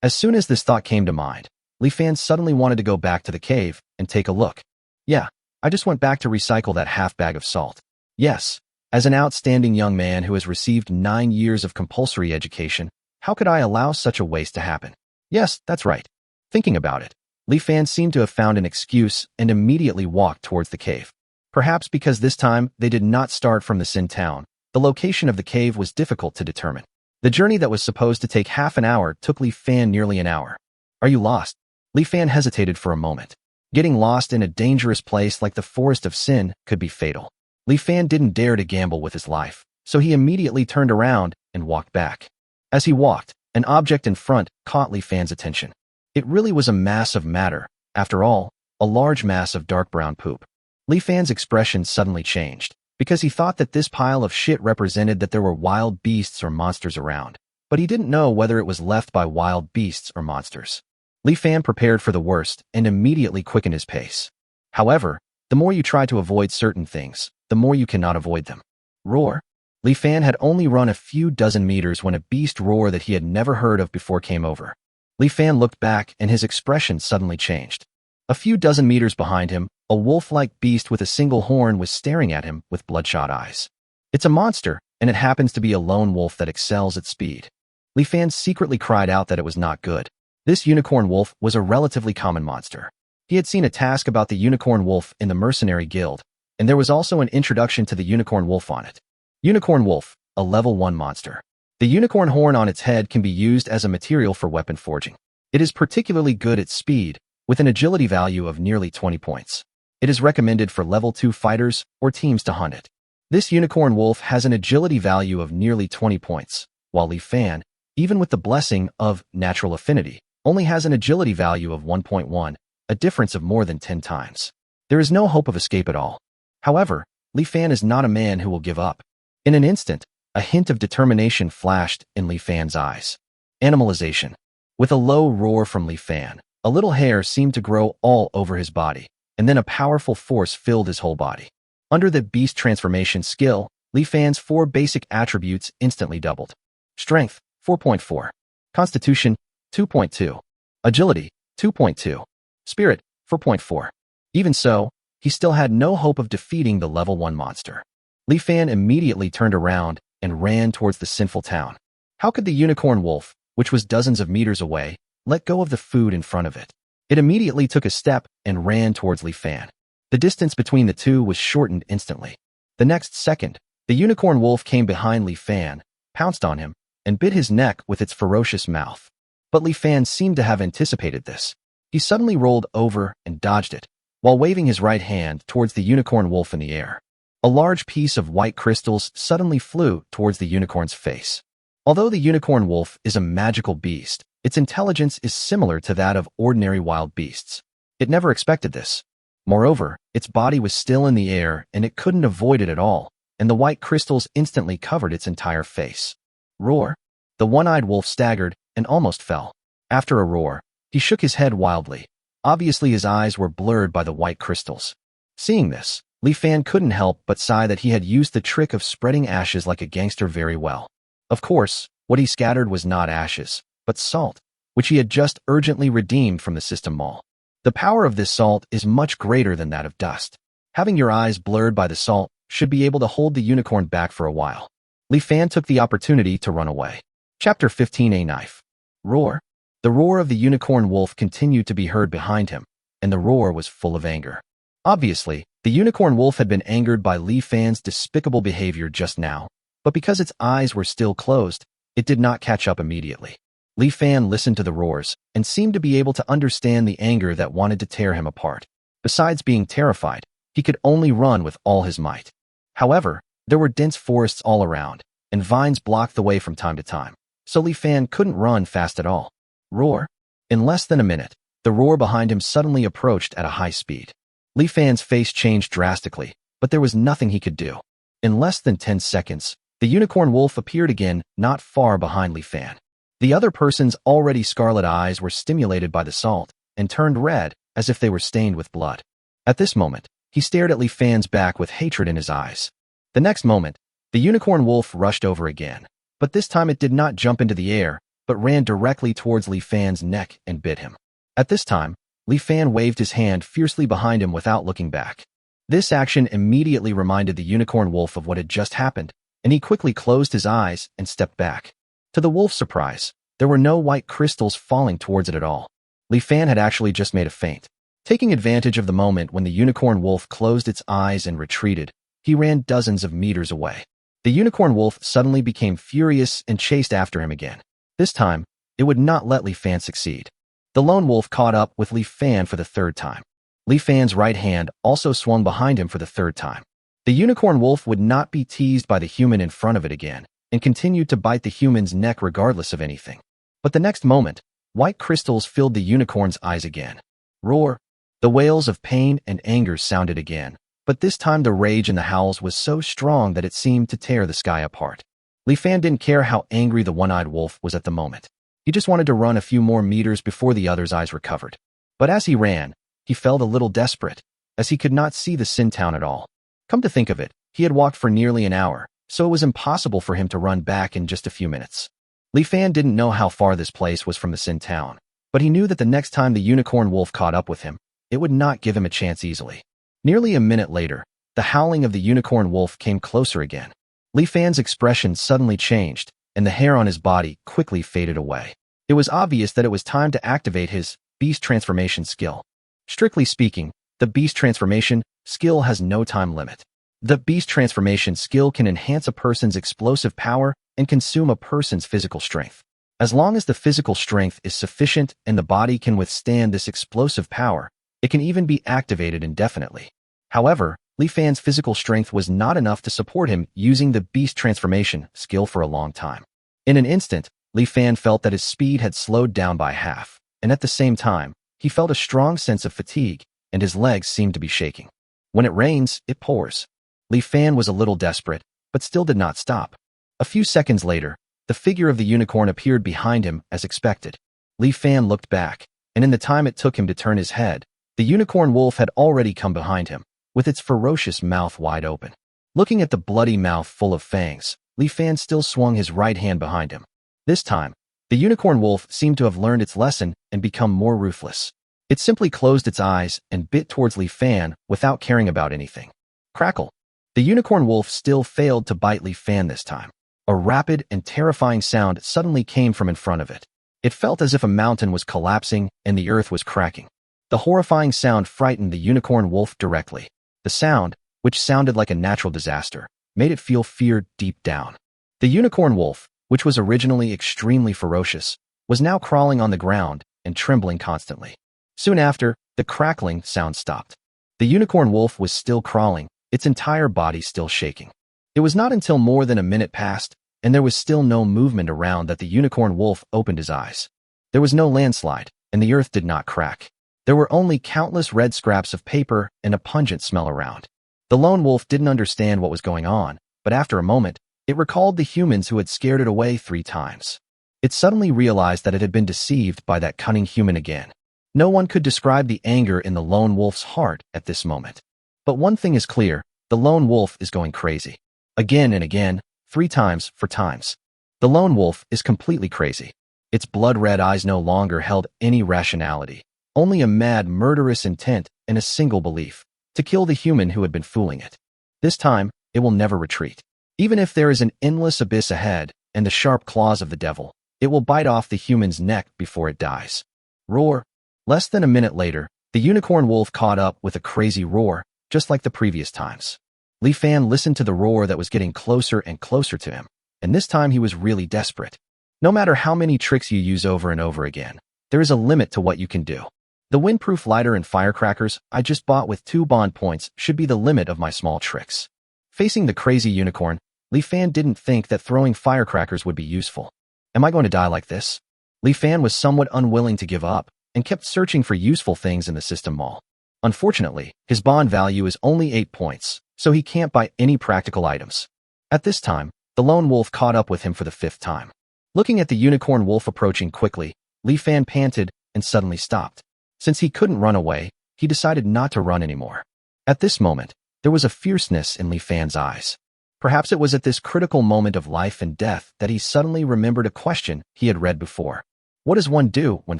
As soon as this thought came to mind, Li Fan suddenly wanted to go back to the cave and take a look. Yeah, I just went back to recycle that half bag of salt. Yes, as an outstanding young man who has received 9 years of compulsory education, how could I allow such a waste to happen? Yes, that's right. Thinking about it, Li Fan seemed to have found an excuse and immediately walked towards the cave. Perhaps because this time they did not start from the Sin town, the location of the cave was difficult to determine. The journey that was supposed to take half an hour took Li Fan nearly an hour. Are you lost? Li Fan hesitated for a moment. Getting lost in a dangerous place like the Forest of Sin could be fatal. Li Fan didn't dare to gamble with his life, so he immediately turned around and walked back. As he walked, an object in front caught Li Fan's attention. It really was a mass of matter, after all, a large mass of dark brown poop. Li Fan's expression suddenly changed, because he thought that this pile of shit represented that there were wild beasts or monsters around, but he didn't know whether it was left by wild beasts or monsters. Li Fan prepared for the worst and immediately quickened his pace. However, the more you try to avoid certain things, the more you cannot avoid them. Roar. Li Fan had only run a few dozen meters when a beast roar that he had never heard of before came over. Li Fan looked back and his expression suddenly changed. A few dozen meters behind him, a wolf-like beast with a single horn was staring at him with bloodshot eyes. It's a monster, and it happens to be a lone wolf that excels at speed. Li Fan secretly cried out that it was not good. This unicorn wolf was a relatively common monster. He had seen a task about the unicorn wolf in the mercenary guild, and there was also an introduction to the unicorn wolf on it. Unicorn wolf, a level 1 monster. The unicorn horn on its head can be used as a material for weapon forging. It is particularly good at speed, with an agility value of nearly 20 points. It is recommended for level 2 fighters or teams to hunt it. This unicorn wolf has an agility value of nearly 20 points, while Li Fan, even with the blessing of natural affinity, only has an agility value of 1.1, a difference of more than 10 times. There is no hope of escape at all. However, Li Fan is not a man who will give up. In an instant, a hint of determination flashed in Li Fan's eyes. Animalization. With a low roar from Li Fan, a little hair seemed to grow all over his body, and then a powerful force filled his whole body. Under the beast transformation skill, Li Fan's 4 basic attributes instantly doubled. Strength, 4.4. Constitution, 2.2. Agility, 2.2. Spirit, 4.4. Even so, he still had no hope of defeating the level 1 monster. Li Fan immediately turned around and ran towards the sinful town. How could the unicorn wolf, which was dozens of meters away, let go of the food in front of it? It immediately took a step and ran towards Li Fan. The distance between the two was shortened instantly. The next second, the unicorn wolf came behind Li Fan, pounced on him, and bit his neck with its ferocious mouth. But Li Fan seemed to have anticipated this. He suddenly rolled over and dodged it, while waving his right hand towards the unicorn wolf in the air. A large piece of white crystals suddenly flew towards the unicorn's face. Although the unicorn wolf is a magical beast, its intelligence is similar to that of ordinary wild beasts. It never expected this. Moreover, its body was still in the air and it couldn't avoid it at all, and the white crystals instantly covered its entire face. Roar! The one-eyed wolf staggered and almost fell. After a roar, he shook his head wildly. Obviously, his eyes were blurred by the white crystals. Seeing this, Li Fan couldn't help but sigh that he had used the trick of spreading ashes like a gangster very well. Of course, what he scattered was not ashes, but salt, which he had just urgently redeemed from the system mall. The power of this salt is much greater than that of dust. Having your eyes blurred by the salt should be able to hold the unicorn back for a while. Li Fan took the opportunity to run away. Chapter 15. A Knife. Roar. The roar of the unicorn wolf continued to be heard behind him, and the roar was full of anger. Obviously, the unicorn wolf had been angered by Li Fan's despicable behavior just now, but because its eyes were still closed, it did not catch up immediately. Li Fan listened to the roars and seemed to be able to understand the anger that wanted to tear him apart. Besides being terrified, he could only run with all his might. However, there were dense forests all around, and vines blocked the way from time to time, so Li Fan couldn't run fast at all. Roar! In less than a minute, the roar behind him suddenly approached at a high speed. Li Fan's face changed drastically, but there was nothing he could do. In less than 10 seconds, the unicorn wolf appeared again, not far behind Li Fan. The other person's already scarlet eyes were stimulated by the salt and turned red as if they were stained with blood. At this moment, he stared at Li Fan's back with hatred in his eyes. The next moment, the unicorn wolf rushed over again, but this time it did not jump into the air, but ran directly towards Li Fan's neck and bit him. At this time, Li Fan waved his hand fiercely behind him without looking back. This action immediately reminded the unicorn wolf of what had just happened, and he quickly closed his eyes and stepped back. To the wolf's surprise, there were no white crystals falling towards it at all. Li Fan had actually just made a feint. Taking advantage of the moment when the unicorn wolf closed its eyes and retreated, he ran dozens of meters away. The unicorn wolf suddenly became furious and chased after him again. This time, it would not let Li Fan succeed. The lone wolf caught up with Li Fan for the third time. Li Fan's right hand also swung behind him for the third time. The unicorn wolf would not be teased by the human in front of it again, and continued to bite the human's neck regardless of anything. But the next moment, white crystals filled the unicorn's eyes again. Roar! The wails of pain and anger sounded again, but this time the rage in the howls was so strong that it seemed to tear the sky apart. Li Fan didn't care how angry the one-eyed wolf was at the moment. He just wanted to run a few more meters before the other's eyes recovered. But as he ran, he felt a little desperate, as he could not see the Sin Town at all. Come to think of it, he had walked for nearly an hour, so it was impossible for him to run back in just a few minutes. Li Fan didn't know how far this place was from the Sin Town, but he knew that the next time the unicorn wolf caught up with him, it would not give him a chance easily. Nearly a minute later, the howling of the unicorn wolf came closer again. Li Fan's expression suddenly changed, and the hair on his body quickly faded away. It was obvious that it was time to activate his beast transformation skill. Strictly speaking, the beast transformation skill has no time limit. The beast transformation skill can enhance a person's explosive power and consume a person's physical strength. As long as the physical strength is sufficient and the body can withstand this explosive power, it can even be activated indefinitely. However, Li Fan's physical strength was not enough to support him using the beast transformation skill for a long time. In an instant, Li Fan felt that his speed had slowed down by half, and at the same time, he felt a strong sense of fatigue, and his legs seemed to be shaking. When it rains, it pours. Li Fan was a little desperate, but still did not stop. A few seconds later, the figure of the unicorn appeared behind him as expected. Li Fan looked back, and in the time it took him to turn his head, the unicorn wolf had already come behind him, with its ferocious mouth wide open. Looking at the bloody mouth full of fangs, Li Fan still swung his right hand behind him. This time, the unicorn wolf seemed to have learned its lesson and become more ruthless. It simply closed its eyes and bit towards Li Fan without caring about anything. Crackle! The unicorn wolf still failed to bite Li Fan this time. A rapid and terrifying sound suddenly came from in front of it. It felt as if a mountain was collapsing and the earth was cracking. The horrifying sound frightened the unicorn wolf directly. The sound, which sounded like a natural disaster, made it feel fear deep down. The unicorn wolf, which was originally extremely ferocious, was now crawling on the ground and trembling constantly. Soon after, the crackling sound stopped. The unicorn wolf was still crawling, its entire body still shaking. It was not until more than a minute passed, and there was still no movement around that the unicorn wolf opened his eyes. There was no landslide, and the earth did not crack. There were only countless red scraps of paper and a pungent smell around. The lone wolf didn't understand what was going on, but after a moment, it recalled the humans who had scared it away 3 times. It suddenly realized that it had been deceived by that cunning human again. No one could describe the anger in the lone wolf's heart at this moment. But one thing is clear, the lone wolf is going crazy. Again and again, 3 times, 4 times. The lone wolf is completely crazy. Its blood-red eyes no longer held any rationality, only a mad, murderous intent and a single belief, to kill the human who had been fooling it. This time, it will never retreat. Even if there is an endless abyss ahead and the sharp claws of the devil, it will bite off the human's neck before it dies. Roar! Less than a minute later, the unicorn wolf caught up with a crazy roar, just like the previous times. Li Fan listened to the roar that was getting closer and closer to him, and this time he was really desperate. No matter how many tricks you use over and over again, there is a limit to what you can do. The windproof lighter and firecrackers I just bought with 2 bond points should be the limit of my small tricks. Facing the crazy unicorn, Li Fan didn't think that throwing firecrackers would be useful. Am I going to die like this? Li Fan was somewhat unwilling to give up, and kept searching for useful things in the system mall. Unfortunately, his bond value is only 8 points, so he can't buy any practical items. At this time, the lone wolf caught up with him for the 5th time. Looking at the unicorn wolf approaching quickly, Li Fan panted and suddenly stopped. Since he couldn't run away, he decided not to run anymore. At this moment, there was a fierceness in Li Fan's eyes. Perhaps it was at this critical moment of life and death that he suddenly remembered a question he had read before. What does one do when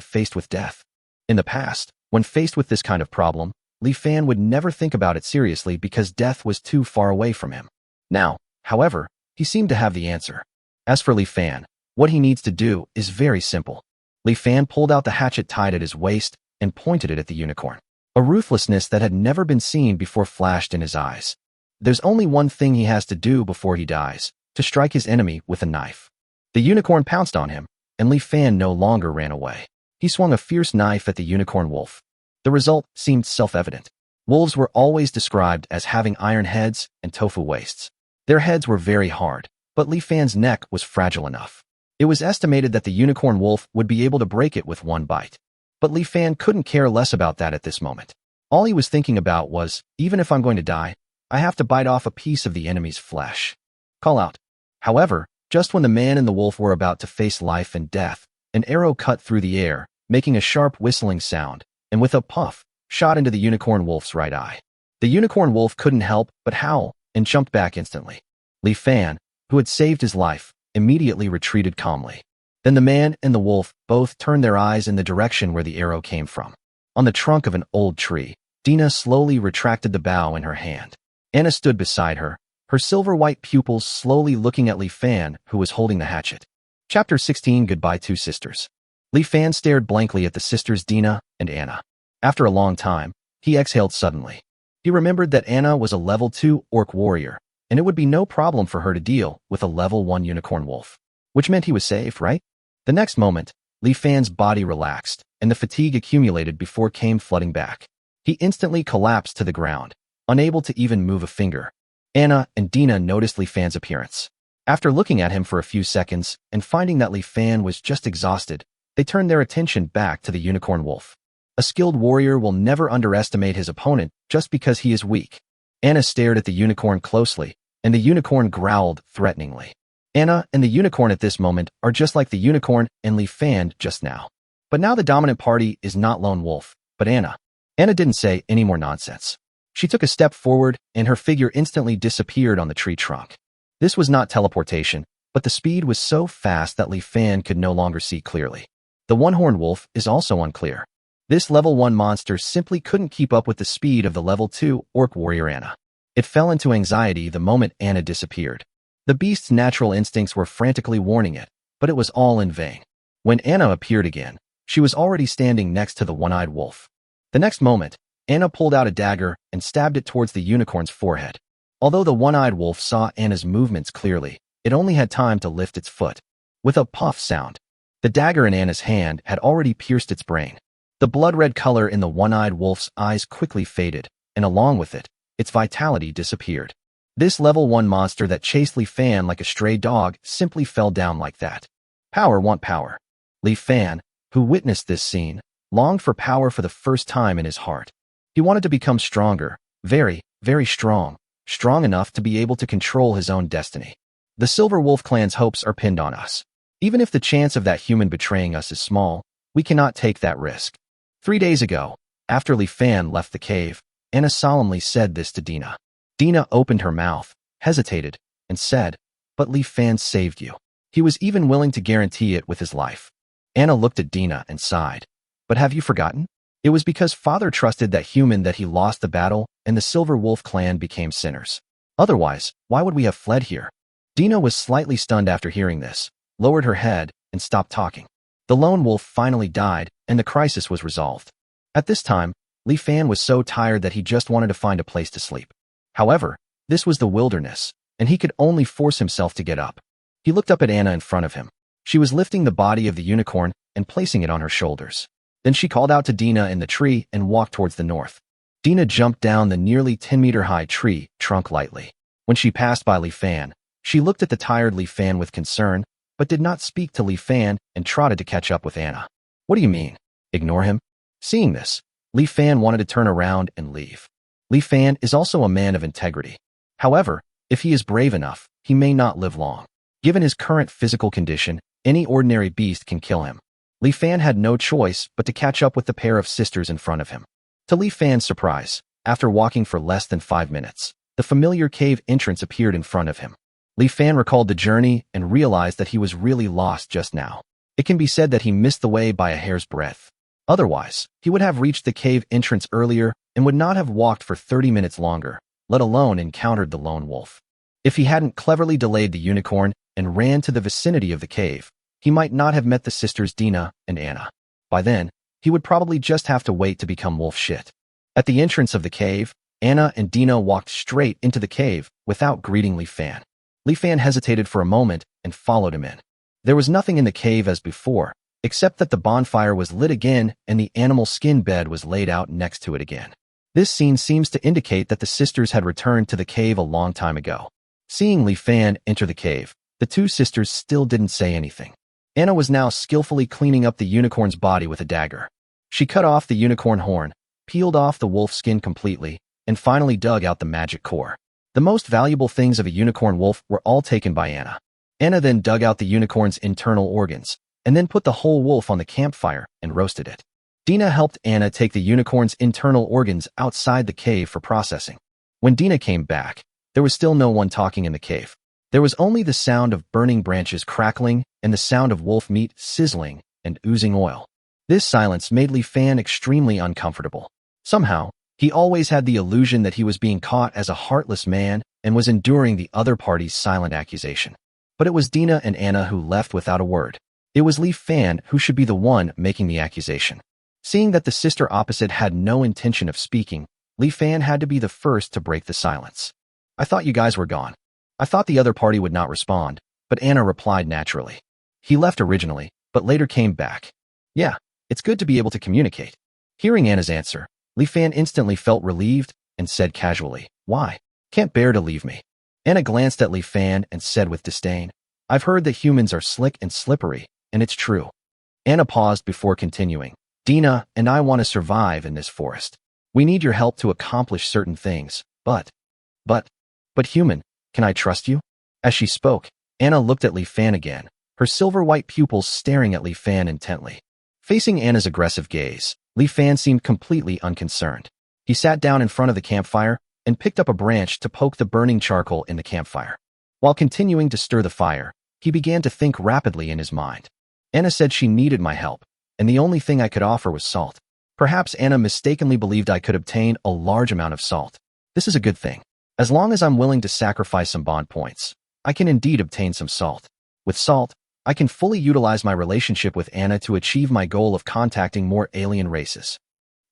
faced with death? In the past, when faced with this kind of problem, Li Fan would never think about it seriously because death was too far away from him. Now, however, he seemed to have the answer. As for Li Fan, what he needs to do is very simple. Li Fan pulled out the hatchet tied at his waist and pointed it at the unicorn. A ruthlessness that had never been seen before flashed in his eyes. There's only one thing he has to do before he dies, to strike his enemy with a knife. The unicorn pounced on him, and Li Fan no longer ran away. He swung a fierce knife at the unicorn wolf. The result seemed self-evident. Wolves were always described as having iron heads and tofu waists. Their heads were very hard, but Li Fan's neck was fragile enough. It was estimated that the unicorn wolf would be able to break it with 1 bite. But Li Fan couldn't care less about that at this moment. All he was thinking about was, even if I'm going to die, I have to bite off a piece of the enemy's flesh. Call out. However, just when the man and the wolf were about to face life and death, an arrow cut through the air, making a sharp whistling sound, and with a puff, shot into the unicorn wolf's right eye. The unicorn wolf couldn't help but howl and jumped back instantly. Li Fan, who had saved his life, immediately retreated calmly. Then the man and the wolf both turned their eyes in the direction where the arrow came from. On the trunk of an old tree, Dina slowly retracted the bough in her hand. Anna stood beside her, her silver-white pupils slowly looking at Li Fan, who was holding the hatchet. Chapter 16 Goodbye Two Sisters. Li Fan stared blankly at the sisters Dina and Anna. After a long time, he exhaled suddenly. He remembered that Anna was a level 2 orc warrior, and it would be no problem for her to deal with a level 1 unicorn wolf. Which meant he was safe, right? The next moment, Li Fan's body relaxed, and the fatigue accumulated before came flooding back. He instantly collapsed to the ground, unable to even move a finger. Anna and Dina noticed Li Fan's appearance. After looking at him for a few seconds and finding that Li Fan was just exhausted, they turned their attention back to the unicorn wolf. A skilled warrior will never underestimate his opponent just because he is weak. Anna stared at the unicorn closely, and the unicorn growled threateningly. Anna and the unicorn at this moment are just like the unicorn and Li Fan just now. But now the dominant party is not Lone Wolf, but Anna. Anna didn't say any more nonsense. She took a step forward, and her figure instantly disappeared on the tree trunk. This was not teleportation, but the speed was so fast that Li Fan could no longer see clearly. The one-horned wolf is also unclear. This level 1 monster simply couldn't keep up with the speed of the level 2 orc warrior Anna. It fell into anxiety the moment Anna disappeared. The beast's natural instincts were frantically warning it, but it was all in vain. When Anna appeared again, she was already standing next to the one-eyed wolf. The next moment, Anna pulled out a dagger and stabbed it towards the unicorn's forehead. Although the one-eyed wolf saw Anna's movements clearly, it only had time to lift its foot. With a puff sound, the dagger in Anna's hand had already pierced its brain. The blood-red color in the one-eyed wolf's eyes quickly faded, and along with it, its vitality disappeared. This level 1 monster that chased Li Fan like a stray dog simply fell down like that. Power want power. Li Fan, who witnessed this scene, longed for power for the first time in his heart. He wanted to become stronger, very, very strong, strong enough to be able to control his own destiny. The Silver Wolf clan's hopes are pinned on us. Even if the chance of that human betraying us is small, we cannot take that risk. 3 days ago, after Li Fan left the cave, Anna solemnly said this to Dina. Dina opened her mouth, hesitated, and said, "But Li Fan saved you. He was even willing to guarantee it with his life." Anna looked at Dina and sighed. "But have you forgotten? It was because Father trusted that human that he lost the battle and the Silver Wolf clan became sinners. Otherwise, why would we have fled here?" Dina was slightly stunned after hearing this, lowered her head, and stopped talking. The lone wolf finally died, and the crisis was resolved. At this time, Li Fan was so tired that he just wanted to find a place to sleep. However, this was the wilderness, and he could only force himself to get up. He looked up at Anna in front of him. She was lifting the body of the unicorn and placing it on her shoulders. Then she called out to Dina in the tree and walked towards the north. Dina jumped down the nearly 10-meter-high tree trunk lightly. When she passed by Li Fan, she looked at the tired Li Fan with concern, but did not speak to Li Fan and trotted to catch up with Anna. "What do you mean? Ignore him?" Seeing this, Li Fan wanted to turn around and leave. Li Fan is also a man of integrity. However, if he is brave enough, he may not live long. Given his current physical condition, any ordinary beast can kill him. Li Fan had no choice but to catch up with the pair of sisters in front of him. To Li Fan's surprise, after walking for less than 5 minutes, the familiar cave entrance appeared in front of him. Li Fan recalled the journey and realized that he was really lost just now. It can be said that he missed the way by a hair's breadth. Otherwise, he would have reached the cave entrance earlier and would not have walked for 30 minutes longer, let alone encountered the lone wolf. If he hadn't cleverly delayed the unicorn and ran to the vicinity of the cave, he might not have met the sisters Dina and Anna. By then, he would probably just have to wait to become wolf shit. At the entrance of the cave, Anna and Dina walked straight into the cave without greeting Li Fan. Li Fan hesitated for a moment and followed him in. There was nothing in the cave as before, except that the bonfire was lit again and the animal skin bed was laid out next to it again. This scene seems to indicate that the sisters had returned to the cave a long time ago. Seeing Li Fan enter the cave, the two sisters still didn't say anything. Anna was now skillfully cleaning up the unicorn's body with a dagger. She cut off the unicorn horn, peeled off the wolf skin completely, and finally dug out the magic core. The most valuable things of a unicorn wolf were all taken by Anna. Anna then dug out the unicorn's internal organs, and then put the whole wolf on the campfire and roasted it. Dina helped Anna take the unicorn's internal organs outside the cave for processing. When Dina came back, there was still no one talking in the cave. There was only the sound of burning branches crackling and the sound of wolf meat sizzling and oozing oil. This silence made Li Fan extremely uncomfortable. Somehow, he always had the illusion that he was being caught as a heartless man and was enduring the other party's silent accusation. But it was Dina and Anna who left without a word. It was Li Fan who should be the one making the accusation. Seeing that the sister opposite had no intention of speaking, Li Fan had to be the first to break the silence. "I thought you guys were gone. I thought the other party would not respond," but Anna replied naturally. "He left originally, but later came back. Yeah, it's good to be able to communicate." Hearing Anna's answer, Li Fan instantly felt relieved and said casually, "Why? Can't bear to leave me." Anna glanced at Li Fan and said with disdain, "I've heard that humans are slick and slippery, and it's true." Anna paused before continuing. "Dina and I want to survive in this forest. We need your help to accomplish certain things, but human, can I trust you?" As she spoke, Anna looked at Li Fan again, her silver-white pupils staring at Li Fan intently. Facing Anna's aggressive gaze, Li Fan seemed completely unconcerned. He sat down in front of the campfire and picked up a branch to poke the burning charcoal in the campfire. While continuing to stir the fire, he began to think rapidly in his mind. Anna said she needed my help, and the only thing I could offer was salt. Perhaps Anna mistakenly believed I could obtain a large amount of salt. This is a good thing. As long as I'm willing to sacrifice some bond points, I can indeed obtain some salt. With salt, I can fully utilize my relationship with Anna to achieve my goal of contacting more alien races.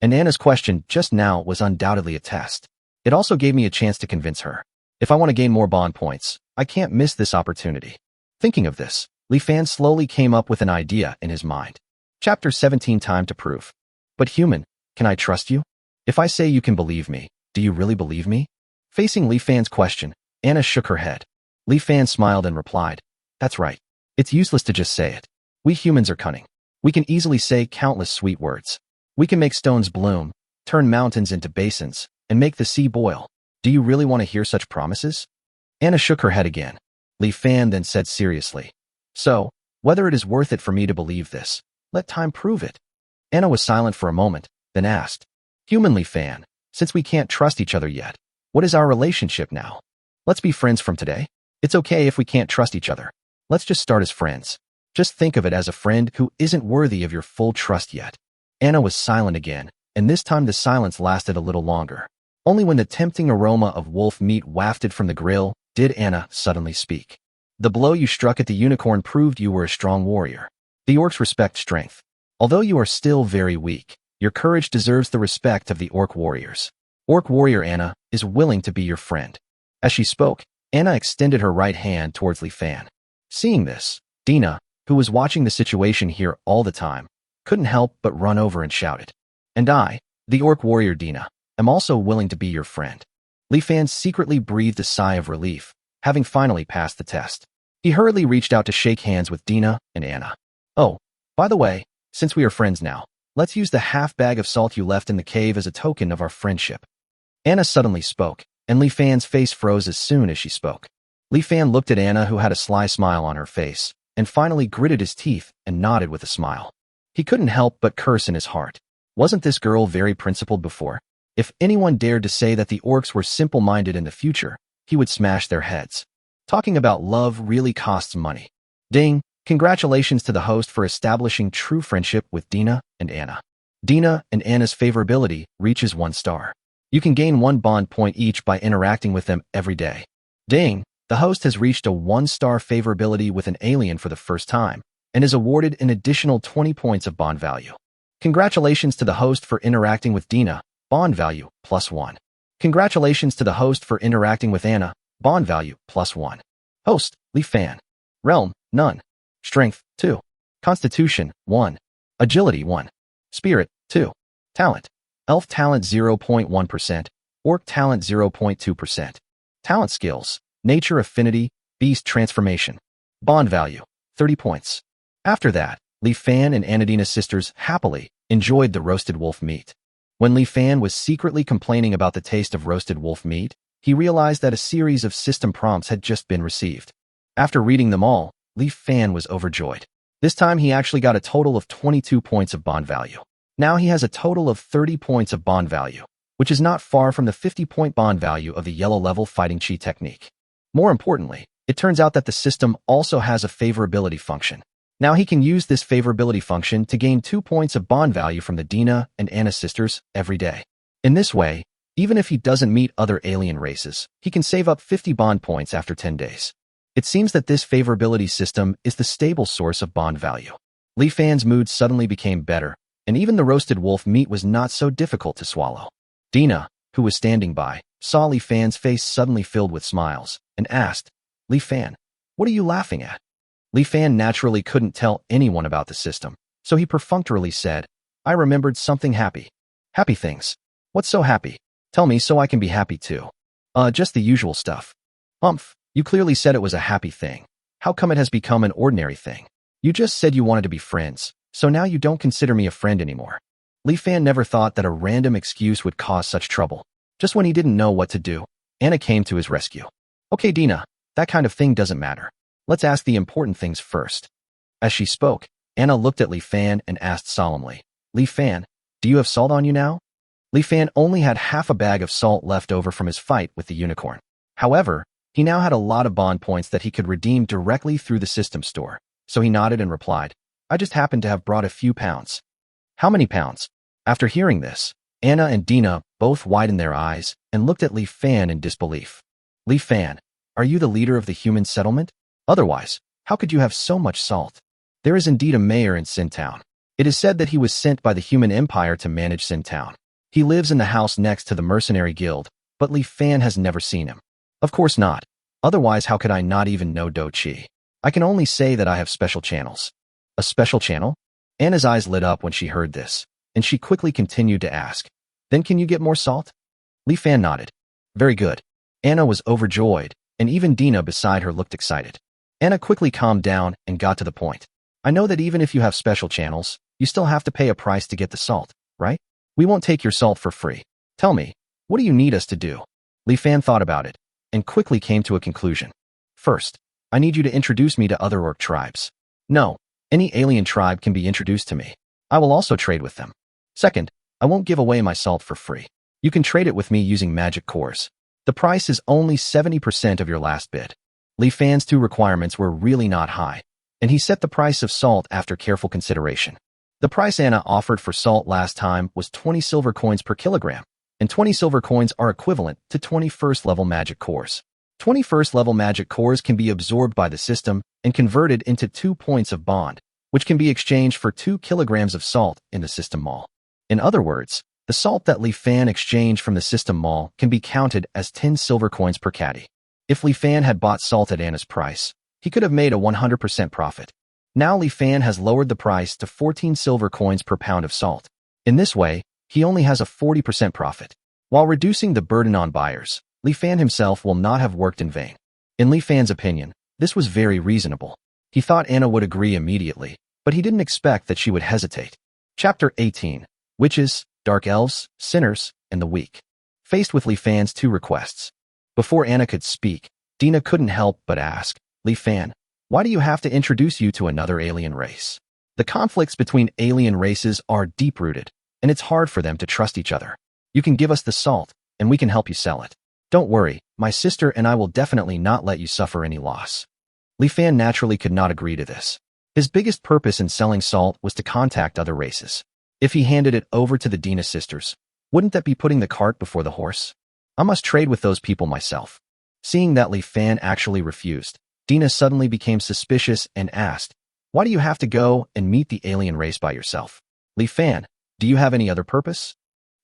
And Anna's question just now was undoubtedly a test. It also gave me a chance to convince her. If I want to gain more bond points, I can't miss this opportunity. Thinking of this, Li Fan slowly came up with an idea in his mind. Chapter 17, Time to Prove. "But human, can I trust you? If I say you can believe me, do you really believe me?" Facing Li Fan's question, Anna shook her head. Li Fan smiled and replied, "That's right. It's useless to just say it. We humans are cunning. We can easily say countless sweet words. We can make stones bloom, turn mountains into basins, and make the sea boil. Do you really want to hear such promises?" Anna shook her head again. Li Fan then said seriously, "So, whether it is worth it for me to believe this, let time prove it." Anna was silent for a moment, then asked, "Human Li Fan, since we can't trust each other yet, what is our relationship now? Let's be friends from today. It's okay if we can't trust each other. Let's just start as friends. Just think of it as a friend who isn't worthy of your full trust yet." Anna was silent again, and this time the silence lasted a little longer. Only when the tempting aroma of wolf meat wafted from the grill did Anna suddenly speak. "The blow you struck at the unicorn proved you were a strong warrior. The orcs respect strength. Although you are still very weak, your courage deserves the respect of the orc warriors. Orc warrior Anna is willing to be your friend." As she spoke, Anna extended her right hand towards Li Fan. Seeing this, Dina, who was watching the situation here all the time, couldn't help but run over and shouted, "And I, the orc warrior Dina, am also willing to be your friend." Li Fan secretly breathed a sigh of relief, having finally passed the test. He hurriedly reached out to shake hands with Dina and Anna. "Oh, by the way, since we are friends now, let's use the half bag of salt you left in the cave as a token of our friendship." Anna suddenly spoke, and Li Fan's face froze as soon as she spoke. Li Fan looked at Anna, who had a sly smile on her face, and finally gritted his teeth and nodded with a smile. He couldn't help but curse in his heart. Wasn't this girl very principled before? If anyone dared to say that the orcs were simple-minded in the future, he would smash their heads. Talking about love really costs money. Ding! Congratulations to the host for establishing true friendship with Dina and Anna. Dina and Anna's favorability reaches 1 star. You can gain 1 bond point each by interacting with them every day. Ding! The host has reached a 1-star favorability with an alien for the first time, and is awarded an additional 20 points of bond value. Congratulations to the host for interacting with Dina, bond value +1. Congratulations to the host for interacting with Anna, bond value +1. Host, Li Fan. Realm, none. Strength, 2. Constitution, 1. Agility, 1. Spirit, 2. Talent. Elf talent 0.1%, Orc talent 0.2%. Talent skills, Nature affinity, Beast transformation. Bond value, 30 points. After that, Li Fan and Anadina's sisters happily enjoyed the roasted wolf meat. When Li Fan was secretly complaining about the taste of roasted wolf meat, he realized that a series of system prompts had just been received. After reading them all, Li Fan was overjoyed. This time he actually got a total of 22 points of bond value. Now he has a total of 30 points of bond value, which is not far from the 50-point bond value of the yellow level fighting chi technique. More importantly, it turns out that the system also has a favorability function. Now he can use this favorability function to gain 2 points of bond value from the Dina and Anna sisters every day. In this way, even if he doesn't meet other alien races, he can save up 50 bond points after 10 days. It seems that this favorability system is the stable source of bond value. Li Fan's mood suddenly became better, and even the roasted wolf meat was not so difficult to swallow. Dina, who was standing by, saw Li Fan's face suddenly filled with smiles, and asked, "Li Fan, what are you laughing at?" Li Fan naturally couldn't tell anyone about the system, so he perfunctorily said, "I remembered something happy." "Happy things? What's so happy? Tell me so I can be happy too." Just the usual stuff." "Humph, you clearly said it was a happy thing. How come it has become an ordinary thing? You just said you wanted to be friends, so now you don't consider me a friend anymore." Li Fan never thought that a random excuse would cause such trouble. Just when he didn't know what to do, Anna came to his rescue. "Okay, Dina, that kind of thing doesn't matter. Let's ask the important things first." As she spoke, Anna looked at Li Fan and asked solemnly, "Li Fan, do you have salt on you now?" Li Fan only had half a bag of salt left over from his fight with the unicorn. However, he now had a lot of bond points that he could redeem directly through the system store, so he nodded and replied, "I just happened to have brought a few pounds." "How many pounds?" After hearing this, Anna and Dina both widened their eyes and looked at Li Fan in disbelief. "Li Fan, are you the leader of the human settlement? Otherwise, how could you have so much salt?" There is indeed a mayor in Sin Town. It is said that he was sent by the human empire to manage Sin Town. He lives in the house next to the mercenary guild, but Li Fan has never seen him. Of course not. Otherwise, how could I not even know Do Chi? I can only say that I have special channels. A special channel? Anna's eyes lit up when she heard this, and she quickly continued to ask, "Then can you get more salt?" Li Fan nodded. "Very good. Anna was overjoyed, and even Dina beside her looked excited. Anna quickly calmed down and got to the point. I know that even if you have special channels, you still have to pay a price to get the salt, right? We won't take your salt for free. Tell me, what do you need us to do? Li Fan thought about it, and quickly came to a conclusion. First, I need you to introduce me to other orc tribes. No, any alien tribe can be introduced to me. I will also trade with them. Second, I won't give away my salt for free. You can trade it with me using magic cores. The price is only 70% of your last bid. Li Fan's two requirements were really not high, and he set the price of salt after careful consideration. The price Anna offered for salt last time was 20 silver coins per kilogram, and 20 silver coins are equivalent to 20 first-level magic cores. 20 first-level magic cores can be absorbed by the system and converted into 2 points of bond, which can be exchanged for 2 kilograms of salt in the system mall. In other words, the salt that Li Fan exchanged from the system mall can be counted as 10 silver coins per caddy. If Li Fan had bought salt at Anna's price, he could have made a 100% profit. Now Li Fan has lowered the price to 14 silver coins per pound of salt. In this way, he only has a 40% profit. While reducing the burden on buyers, Li Fan himself will not have worked in vain. In Li Fan's opinion, this was very reasonable. He thought Anna would agree immediately, but he didn't expect that she would hesitate. Chapter 18. Witches, Dark Elves, Sinners, and the Weak. Faced with Li Fan's two requests. Before Anna could speak, Dina couldn't help but ask, Li Fan, why do you have to introduce you to another alien race? The conflicts between alien races are deep-rooted, and it's hard for them to trust each other. You can give us the salt, and we can help you sell it. Don't worry, my sister and I will definitely not let you suffer any loss. Li Fan naturally could not agree to this. His biggest purpose in selling salt was to contact other races. If he handed it over to the Dina sisters, wouldn't that be putting the cart before the horse? I must trade with those people myself. Seeing that Li Fan actually refused, Dina suddenly became suspicious and asked, why do you have to go and meet the alien race by yourself? Li Fan, do you have any other purpose?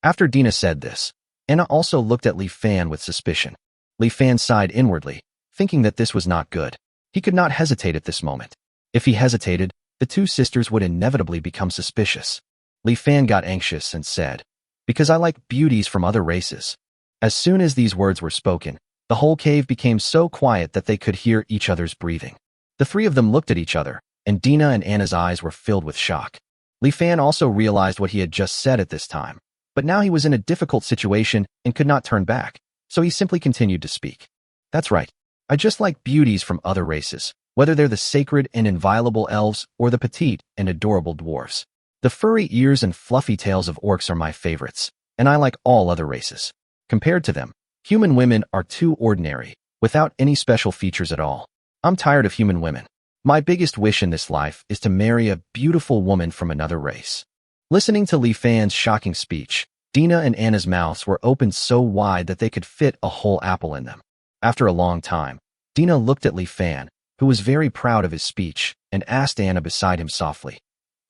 After Dina said this, Anna also looked at Li Fan with suspicion. Li Fan sighed inwardly, thinking that this was not good. He could not hesitate at this moment. If he hesitated, the two sisters would inevitably become suspicious. Li Fan got anxious and said, because I like beauties from other races. As soon as these words were spoken, the whole cave became so quiet that they could hear each other's breathing. The three of them looked at each other, and Dina and Anna's eyes were filled with shock. Li Fan also realized what he had just said at this time, but now he was in a difficult situation and could not turn back, so he simply continued to speak. That's right. I just like beauties from other races, whether they're the sacred and inviolable elves or the petite and adorable dwarves. The furry ears and fluffy tails of orcs are my favorites, and I like all other races. Compared to them, human women are too ordinary, without any special features at all. I'm tired of human women. My biggest wish in this life is to marry a beautiful woman from another race. Listening to Li Fan's shocking speech, Dina and Anna's mouths were opened so wide that they could fit a whole apple in them. After a long time, Dina looked at Li Fan, who was very proud of his speech, and asked Anna beside him softly,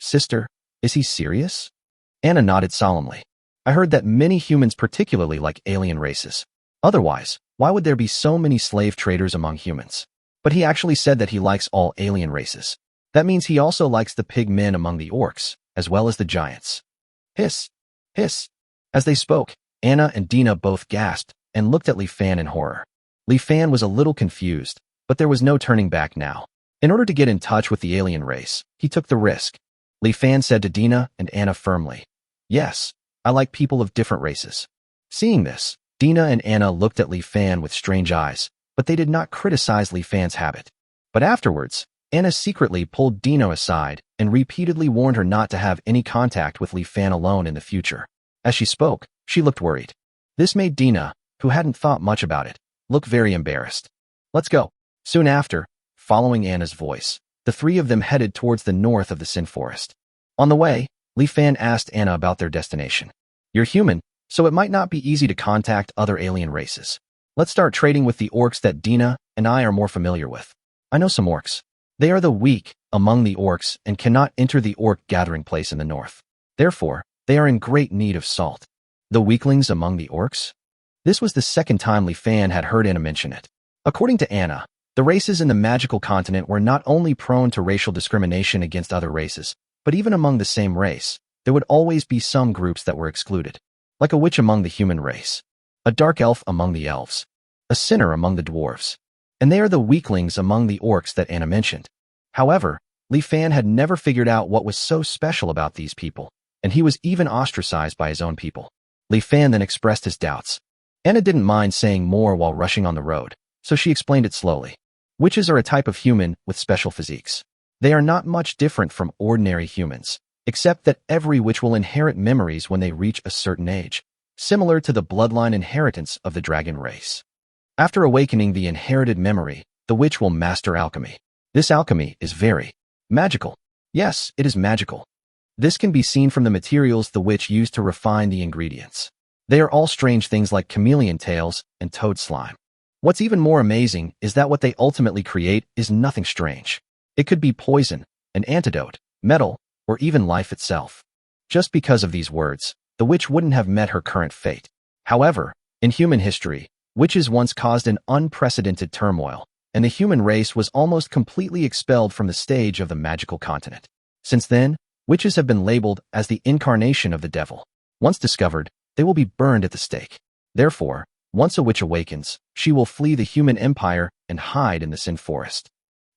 Sister, is he serious? Anna nodded solemnly. I heard that many humans particularly like alien races. Otherwise, why would there be so many slave traders among humans? But he actually said that he likes all alien races. That means he also likes the pig men among the orcs, as well as the giants. Hiss! Hiss! As they spoke, Anna and Dina both gasped and looked at Li Fan in horror. Li Fan was a little confused, but there was no turning back now. In order to get in touch with the alien race, he took the risk. Li Fan said to Dina and Anna firmly, Yes, I like people of different races. Seeing this, Dina and Anna looked at Li Fan with strange eyes, but they did not criticize Li Fan's habit. But afterwards, Anna secretly pulled Dina aside and repeatedly warned her not to have any contact with Li Fan alone in the future. As she spoke, she looked worried. This made Dina, who hadn't thought much about it, look very embarrassed. Let's go. Soon after, following Anna's voice, the three of them headed towards the north of the Sin Forest. On the way, Li Fan asked Anna about their destination. You're human, so it might not be easy to contact other alien races. Let's start trading with the orcs that Dina and I are more familiar with. I know some orcs. They are the weak among the orcs and cannot enter the orc gathering place in the north. Therefore, they are in great need of salt. The weaklings among the orcs? This was the second time Li Fan had heard Anna mention it. According to Anna, the races in the magical continent were not only prone to racial discrimination against other races, but even among the same race, there would always be some groups that were excluded. Like a witch among the human race. A dark elf among the elves. a sinner among the dwarves. And they are the weaklings among the orcs that Anna mentioned. However, Li Fan had never figured out what was so special about these people, and he was even ostracized by his own people. Li Fan then expressed his doubts. Anna didn't mind saying more while rushing on the road, so she explained it slowly. Witches are a type of human with special physiques. They are not much different from ordinary humans, except that every witch will inherit memories when they reach a certain age, similar to the bloodline inheritance of the dragon race. After awakening the inherited memory, the witch will master alchemy. This alchemy is very magical. Yes, it is magical. This can be seen from the materials the witch used to refine the ingredients. They are all strange things like chameleon tails and toad slime. What's even more amazing is that what they ultimately create is nothing strange. It could be poison, an antidote, metal, or even life itself. Just because of these words, the witch wouldn't have met her current fate. However, in human history, witches once caused an unprecedented turmoil, and the human race was almost completely expelled from the stage of the magical continent. Since then, witches have been labeled as the incarnation of the devil. Once discovered, they will be burned at the stake. Therefore, once a witch awakens, she will flee the human empire and hide in the Sin Forest.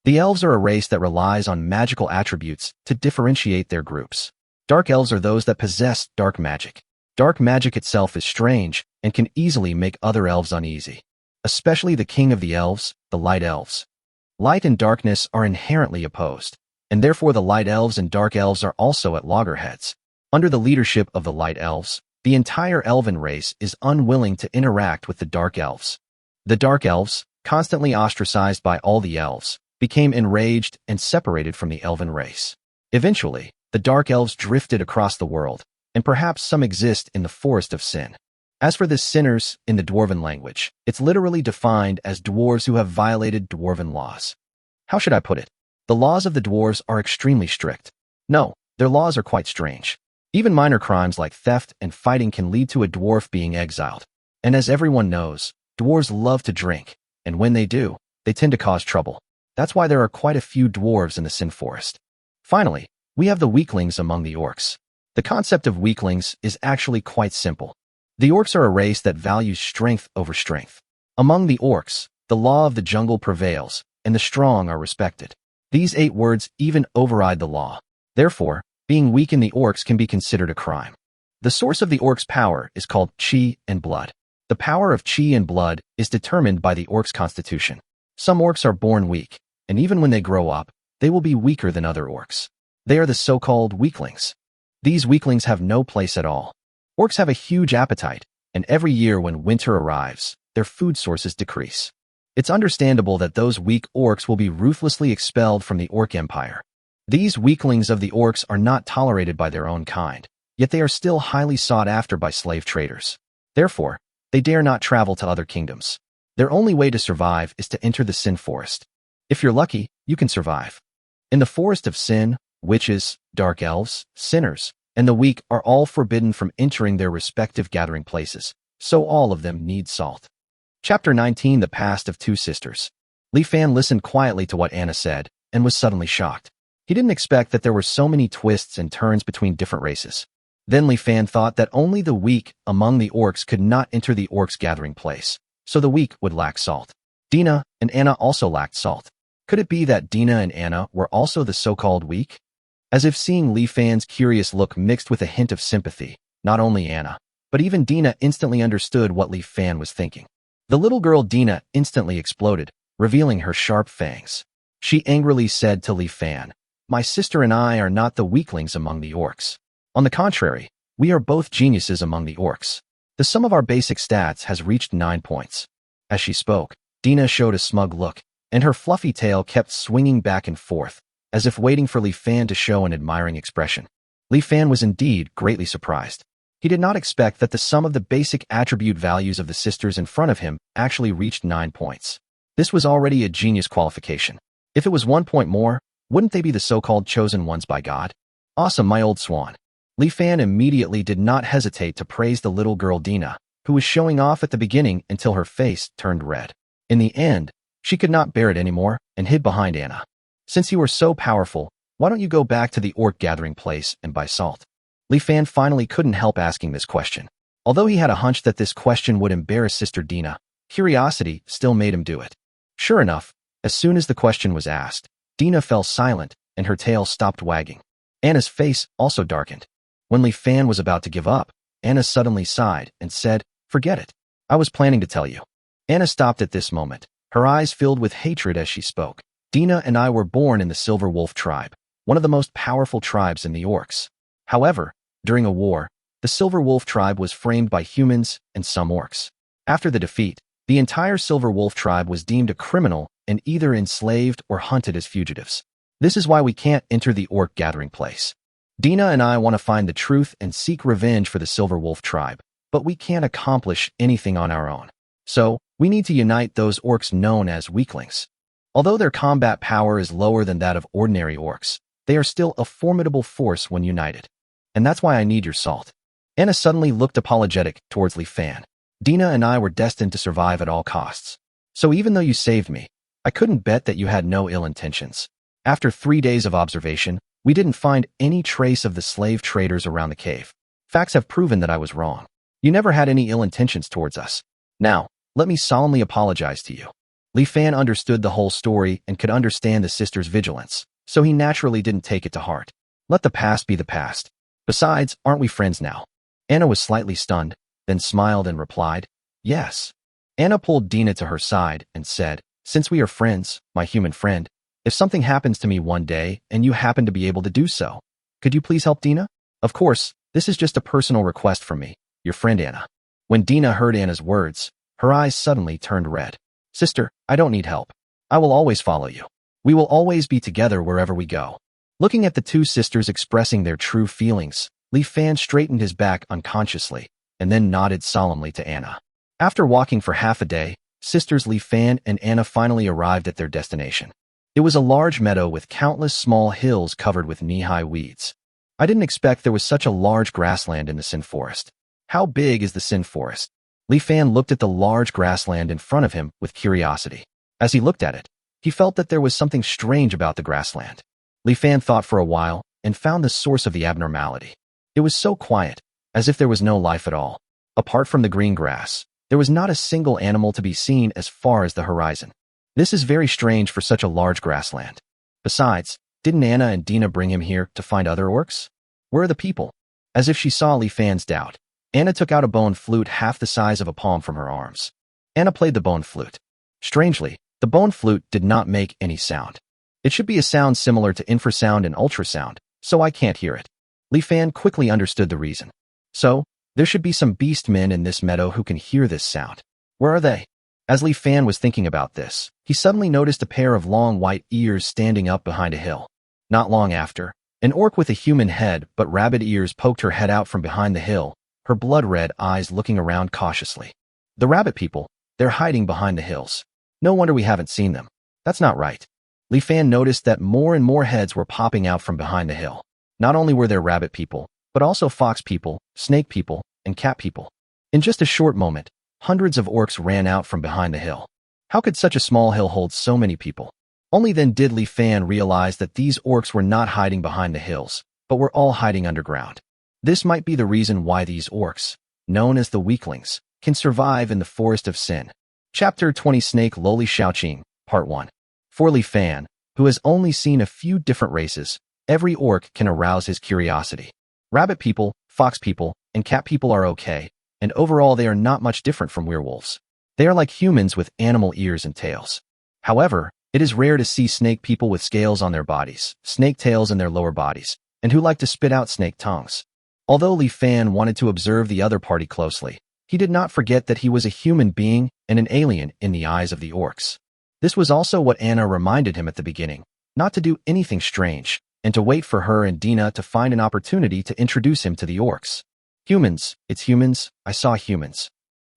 The elves are a race that relies on magical attributes to differentiate their groups. Dark elves are those that possess dark magic. Dark magic itself is strange and can easily make other elves uneasy, especially the king of the elves, the light elves. Light and darkness are inherently opposed, and therefore the light elves and dark elves are also at loggerheads. Under the leadership of the light elves, the entire elven race is unwilling to interact with the dark elves. The dark elves, constantly ostracized by all the elves, became enraged and separated from the elven race. Eventually, the dark elves drifted across the world, and perhaps some exist in the Forest of Sin. As for the sinners in the Dwarven language, it's literally defined as dwarves who have violated Dwarven laws. How should I put it? The laws of the dwarves are extremely strict. No, their laws are quite strange. Even minor crimes like theft and fighting can lead to a dwarf being exiled. And as everyone knows, dwarves love to drink, and when they do, they tend to cause trouble. That's why there are quite a few dwarves in the Sin Forest. Finally, we have the weaklings among the orcs. The concept of weaklings is actually quite simple. The orcs are a race that values strength over strength. Among the orcs, the law of the jungle prevails, and the strong are respected. These 8 words even override the law. Therefore, being weak in the orcs can be considered a crime. The source of the orcs' power is called chi and blood. The power of chi and blood is determined by the orcs' constitution. Some orcs are born weak, and even when they grow up, they will be weaker than other orcs. They are the so-called weaklings. These weaklings have no place at all. Orcs have a huge appetite, and every year when winter arrives, their food sources decrease. It's understandable that those weak orcs will be ruthlessly expelled from the orc empire. These weaklings of the orcs are not tolerated by their own kind, yet they are still highly sought after by slave traders. Therefore, they dare not travel to other kingdoms. Their only way to survive is to enter the Sin Forest. If you're lucky, you can survive. In the Forest of Sin, witches, dark elves, sinners, and the weak are all forbidden from entering their respective gathering places, so all of them need salt. Chapter 19: The Past of Two Sisters. Li Fan listened quietly to what Anna said, and was suddenly shocked. He didn't expect that there were so many twists and turns between different races. Then Li Fan thought that only the weak among the orcs could not enter the orcs' gathering place, so the weak would lack salt. Dina and Anna also lacked salt. Could it be that Dina and Anna were also the so-called weak? As if seeing Li Fan's curious look mixed with a hint of sympathy, not only Anna, but even Dina instantly understood what Li Fan was thinking. The little girl Dina instantly exploded, revealing her sharp fangs. She angrily said to Li Fan, "My sister and I are not the weaklings among the orcs. On the contrary, we are both geniuses among the orcs. The sum of our basic stats has reached 9 points." As she spoke, Dina showed a smug look, and her fluffy tail kept swinging back and forth, as if waiting for Li Fan to show an admiring expression. Li Fan was indeed greatly surprised. He did not expect that the sum of the basic attribute values of the sisters in front of him actually reached 9 points. This was already a genius qualification. If it was 1 point more, wouldn't they be the so-called chosen ones by God? Awesome, my old swan. Li Fan immediately did not hesitate to praise the little girl Dina, who was showing off at the beginning until her face turned red. In the end, she could not bear it anymore and hid behind Anna. "Since you are so powerful, why don't you go back to the orc gathering place and buy salt?" Li Fan finally couldn't help asking this question. Although he had a hunch that this question would embarrass Sister Dina, curiosity still made him do it. Sure enough, as soon as the question was asked, Dina fell silent and her tail stopped wagging. Anna's face also darkened. When Li Fan was about to give up, Anna suddenly sighed and said, "Forget it. I was planning to tell you." Anna stopped at this moment, her eyes filled with hatred as she spoke. "Dina and I were born in the Silver Wolf tribe, one of the most powerful tribes in the orcs. However, during a war, the Silver Wolf tribe was framed by humans and some orcs. After the defeat, the entire Silver Wolf tribe was deemed a criminal and either enslaved or hunted as fugitives. This is why we can't enter the orc gathering place. Dina and I want to find the truth and seek revenge for the Silver Wolf tribe, but we can't accomplish anything on our own. So, we need to unite those orcs known as weaklings. Although their combat power is lower than that of ordinary orcs, they are still a formidable force when united. And that's why I need your salt." Anna suddenly looked apologetic towards Li Fan. "Dina and I were destined to survive at all costs. So even though you saved me, I couldn't bet that you had no ill intentions. After 3 days of observation, we didn't find any trace of the slave traders around the cave. Facts have proven that I was wrong. You never had any ill intentions towards us. Now, let me solemnly apologize to you." Li Fan understood the whole story and could understand the sister's vigilance, so he naturally didn't take it to heart. Let the past be the past. Besides, aren't we friends now? Anna was slightly stunned, then smiled and replied, "Yes." Anna pulled Dina to her side and said, "Since we are friends, my human friend, if something happens to me one day and you happen to be able to do so, could you please help Dina? Of course, this is just a personal request from me, your friend Anna." When Dina heard Anna's words, her eyes suddenly turned red. "Sister, I don't need help. I will always follow you. We will always be together wherever we go." Looking at the two sisters expressing their true feelings, Li Fan straightened his back unconsciously and then nodded solemnly to Anna. After walking for half a day, sisters Li Fan and Anna finally arrived at their destination. It was a large meadow with countless small hills covered with knee-high weeds. I didn't expect there was such a large grassland in the Sin Forest. How big is the Sin Forest? Li Fan looked at the large grassland in front of him with curiosity. As he looked at it, he felt that there was something strange about the grassland. Li Fan thought for a while and found the source of the abnormality. It was so quiet, as if there was no life at all. Apart from the green grass, there was not a single animal to be seen as far as the horizon. This is very strange for such a large grassland. Besides, didn't Anna and Dina bring him here to find other orcs? Where are the people? As if she saw Li Fan's doubt, Anna took out a bone flute half the size of a palm from her arms. Anna played the bone flute. Strangely, the bone flute did not make any sound. It should be a sound similar to infrasound and ultrasound, so I can't hear it. Li Fan quickly understood the reason. So, there should be some beast men in this meadow who can hear this sound. Where are they? As Li Fan was thinking about this, he suddenly noticed a pair of long white ears standing up behind a hill. Not long after, an orc with a human head but rabbit ears poked her head out from behind the hill, her blood-red eyes looking around cautiously. The rabbit people, they're hiding behind the hills. No wonder we haven't seen them. That's not right. Li Fan noticed that more and more heads were popping out from behind the hill. Not only were there rabbit people, but also fox people, snake people, and cat people. In just a short moment, hundreds of orcs ran out from behind the hill. How could such a small hill hold so many people? Only then did Li Fan realize that these orcs were not hiding behind the hills, but were all hiding underground. This might be the reason why these orcs, known as the weaklings, can survive in the Forest of Sin. Chapter 20 Snake Loli Xiaoqing, Part 1. For Li Fan, who has only seen a few different races, every orc can arouse his curiosity. Rabbit people, fox people, and cat people are okay, and overall they are not much different from werewolves. They are like humans with animal ears and tails. However, it is rare to see snake people with scales on their bodies, snake tails in their lower bodies, and who like to spit out snake tongues. Although Li Fan wanted to observe the other party closely, he did not forget that he was a human being and an alien in the eyes of the orcs. This was also what Anna reminded him at the beginning, not to do anything strange, and to wait for her and Dina to find an opportunity to introduce him to the orcs. Humans, it's humans, I saw humans.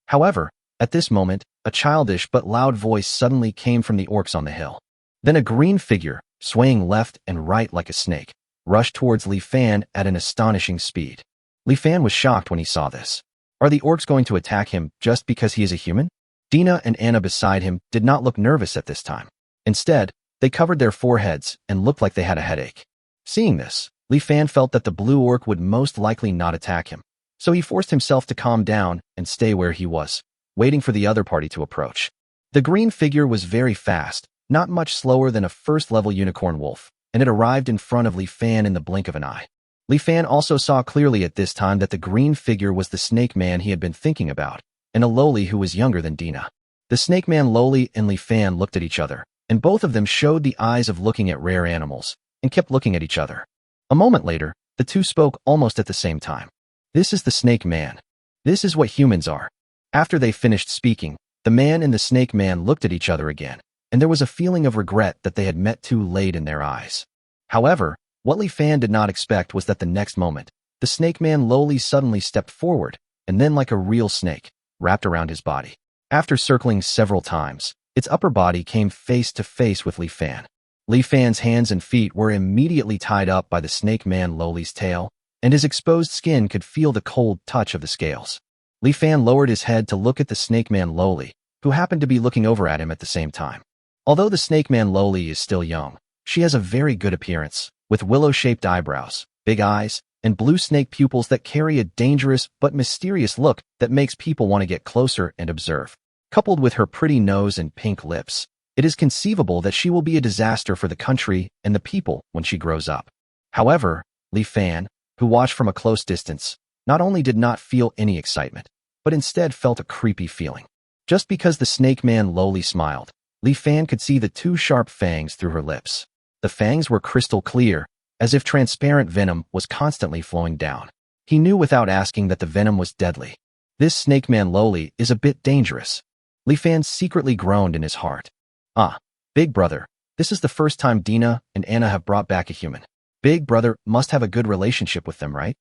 However, at this moment, a childish but loud voice suddenly came from the orcs on the hill. Then a green figure, swaying left and right like a snake, rushed towards Li Fan at an astonishing speed. Li Fan was shocked when he saw this. Are the orcs going to attack him just because he is a human? Dina and Anna beside him did not look nervous at this time. Instead, they covered their foreheads and looked like they had a headache. Seeing this, Li Fan felt that the blue orc would most likely not attack him, so he forced himself to calm down and stay where he was. waiting for the other party to approach. The green figure was very fast, not much slower than a first-level unicorn wolf, and it arrived in front of Li Fan in the blink of an eye. Li Fan also saw clearly at this time that the green figure was the snake man he had been thinking about, and a loli who was younger than Dina. The snake man loli and Li Fan looked at each other, and both of them showed the eyes of looking at rare animals, and kept looking at each other. A moment later, the two spoke almost at the same time. This is the snake man. This is what humans are. After they finished speaking, the man and the snake man looked at each other again, and there was a feeling of regret that they had met too late in their eyes. However, what Li Fan did not expect was that the next moment, the snake man loli suddenly stepped forward, and then like a real snake, wrapped around his body. After circling several times, its upper body came face to face with Li Fan. Li Fan's hands and feet were immediately tied up by the snake man loli's tail, and his exposed skin could feel the cold touch of the scales. Li Fan lowered his head to look at the snake man loli, who happened to be looking over at him at the same time. Although the snake man loli is still young, she has a very good appearance, with willow-shaped eyebrows, big eyes, and blue snake pupils that carry a dangerous but mysterious look that makes people want to get closer and observe. Coupled with her pretty nose and pink lips, it is conceivable that she will be a disaster for the country and the people when she grows up. However, Li Fan, who watched from a close distance, not only did not feel any excitement, but instead felt a creepy feeling. Just because the snake man loli smiled, Li Fan could see the two sharp fangs through her lips. The fangs were crystal clear, as if transparent venom was constantly flowing down. He knew without asking that the venom was deadly. This snake man loli is a bit dangerous. Li Fan secretly groaned in his heart. Ah, Big Brother, this is the first time Dina and Anna have brought back a human. Big Brother must have a good relationship with them, right?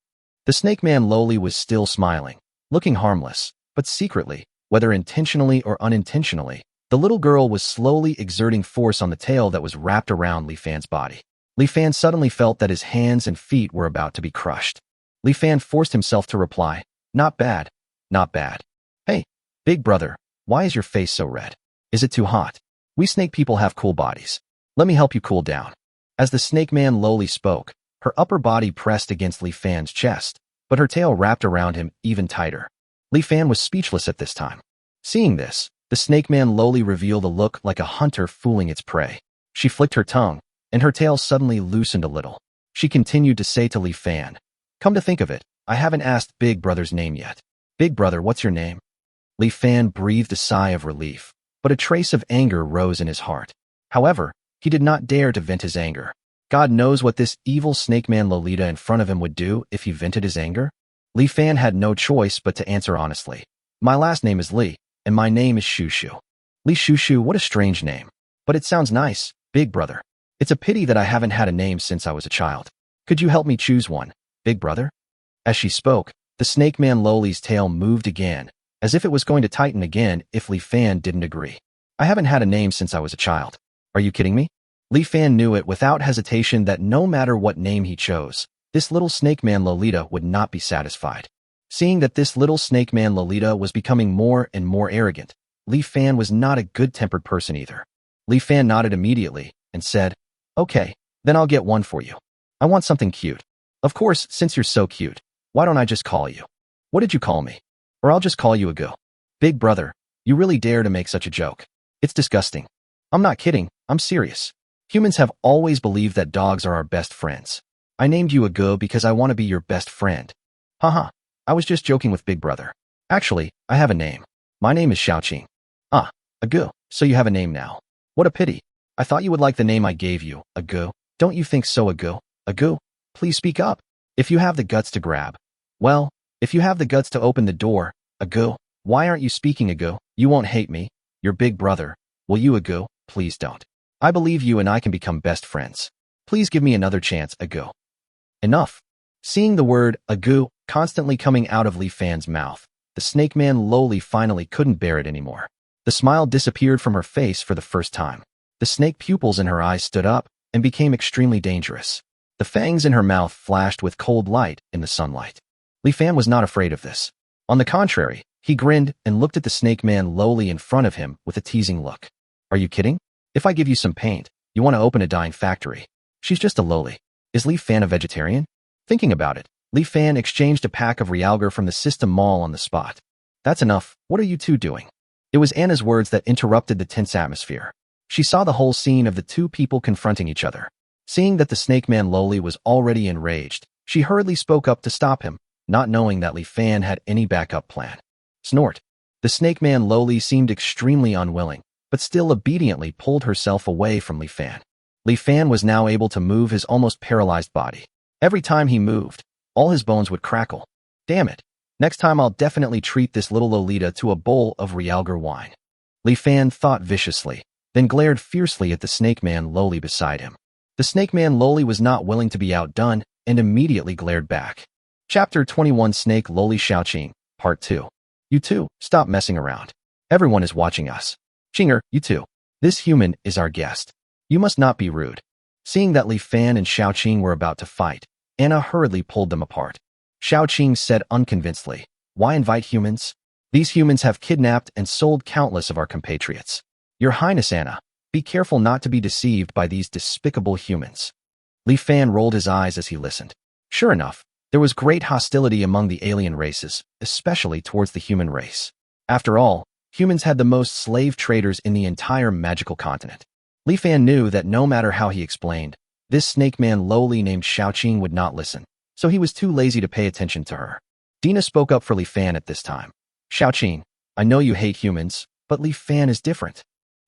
The snake man loli was still smiling, looking harmless, but secretly, whether intentionally or unintentionally, the little girl was slowly exerting force on the tail that was wrapped around Li Fan's body. Li Fan suddenly felt that his hands and feet were about to be crushed. Li Fan forced himself to reply, "Not bad, not bad. Hey, Big Brother, why is your face so red? Is it too hot? We snake people have cool bodies. Let me help you cool down." As the snake man loli spoke, her upper body pressed against Li Fan's chest, but her tail wrapped around him even tighter. Li Fan was speechless at this time. Seeing this, the snake man loli revealed a look like a hunter fooling its prey. She flicked her tongue, and her tail suddenly loosened a little. She continued to say to Li Fan, "Come to think of it, I haven't asked Big Brother's name yet. Big Brother, what's your name?" Li Fan breathed a sigh of relief, but a trace of anger rose in his heart. However, he did not dare to vent his anger. God knows what this evil snake man Lolita in front of him would do if he vented his anger. Li Fan had no choice but to answer honestly. "My last name is Li, and my name is Shushu." Li Shushu, what a strange name. But it sounds nice, Big Brother. It's a pity that I haven't had a name since I was a child. Could you help me choose one, Big Brother? As she spoke, the snake man Loli's tail moved again, as if it was going to tighten again if Li Fan didn't agree. "I haven't had a name since I was a child. Are you kidding me?" Li Fan knew it without hesitation that no matter what name he chose, this little snake man Lolita would not be satisfied. Seeing that this little snake man Lolita was becoming more and more arrogant, Li Fan was not a good-tempered person either. Li Fan nodded immediately and said, "Okay, then I'll get one for you. I want something cute. Of course, since you're so cute, why don't I just call you? What did you call me? Or I'll just call you a girl." "Big Brother, you really dare to make such a joke. It's disgusting." "I'm not kidding, I'm serious. Humans have always believed that dogs are our best friends. I named you a girl because I want to be your best friend." "Haha, I was just joking with Big Brother. Actually, I have a name. My name is Xiaoqing." "Ah, a girl, so you have a name now. What a pity. I thought you would like the name I gave you, a girl. Don't you think so, a girl? A girl? Please speak up. If you have the guts to grab. Well, if you have the guts to open the door, a girl. Why aren't you speaking, a girl? You won't hate me. Your Big Brother. Will you, a girl? Please don't. I believe you and I can become best friends. Please give me another chance, a girl." Enough. Seeing the word "agu" constantly coming out of Li Fan's mouth, the snake man Loli finally couldn't bear it anymore. The smile disappeared from her face for the first time. The snake pupils in her eyes stood up and became extremely dangerous. The fangs in her mouth flashed with cold light in the sunlight. Li Fan was not afraid of this. On the contrary, he grinned and looked at the snake man Loli in front of him with a teasing look. "Are you kidding? If I give you some paint, you want to open a dyeing factory. She's just a loli. Is Li Fan a vegetarian?" Thinking about it, Li Fan exchanged a pack of realgar from the system mall on the spot. That's enough. What are you two doing? It was Anna's words that interrupted the tense atmosphere. She saw the whole scene of the two people confronting each other. Seeing that the snake man Loli was already enraged, she hurriedly spoke up to stop him, not knowing that Li Fan had any backup plan. Snort. The snake man Loli seemed extremely unwilling, but still obediently pulled herself away from Li Fan. Li Fan was now able to move his almost paralyzed body. Every time he moved, all his bones would crackle. Damn it. Next time I'll definitely treat this little Lolita to a bowl of Realgar wine. Li Fan thought viciously, then glared fiercely at the snake man Loli beside him. The snake man Loli was not willing to be outdone and immediately glared back. Chapter 21 Snake Loli Xiaoqing, Part 2. You two, stop messing around. Everyone is watching us. Chinger, you two. This human is our guest. You must not be rude. Seeing that Li Fan and Xiaoqing were about to fight, Anna hurriedly pulled them apart. Xiaoqing said unconvincedly, why invite humans? These humans have kidnapped and sold countless of our compatriots. Your Highness Anna, be careful not to be deceived by these despicable humans. Li Fan rolled his eyes as he listened. Sure enough, there was great hostility among the alien races, especially towards the human race. After all, humans had the most slave traders in the entire magical continent. Li Fan knew that no matter how he explained, this snake man Loli named Xiaoqing would not listen, so he was too lazy to pay attention to her. Dina spoke up for Li Fan at this time. Xiaoqing, I know you hate humans, but Li Fan is different.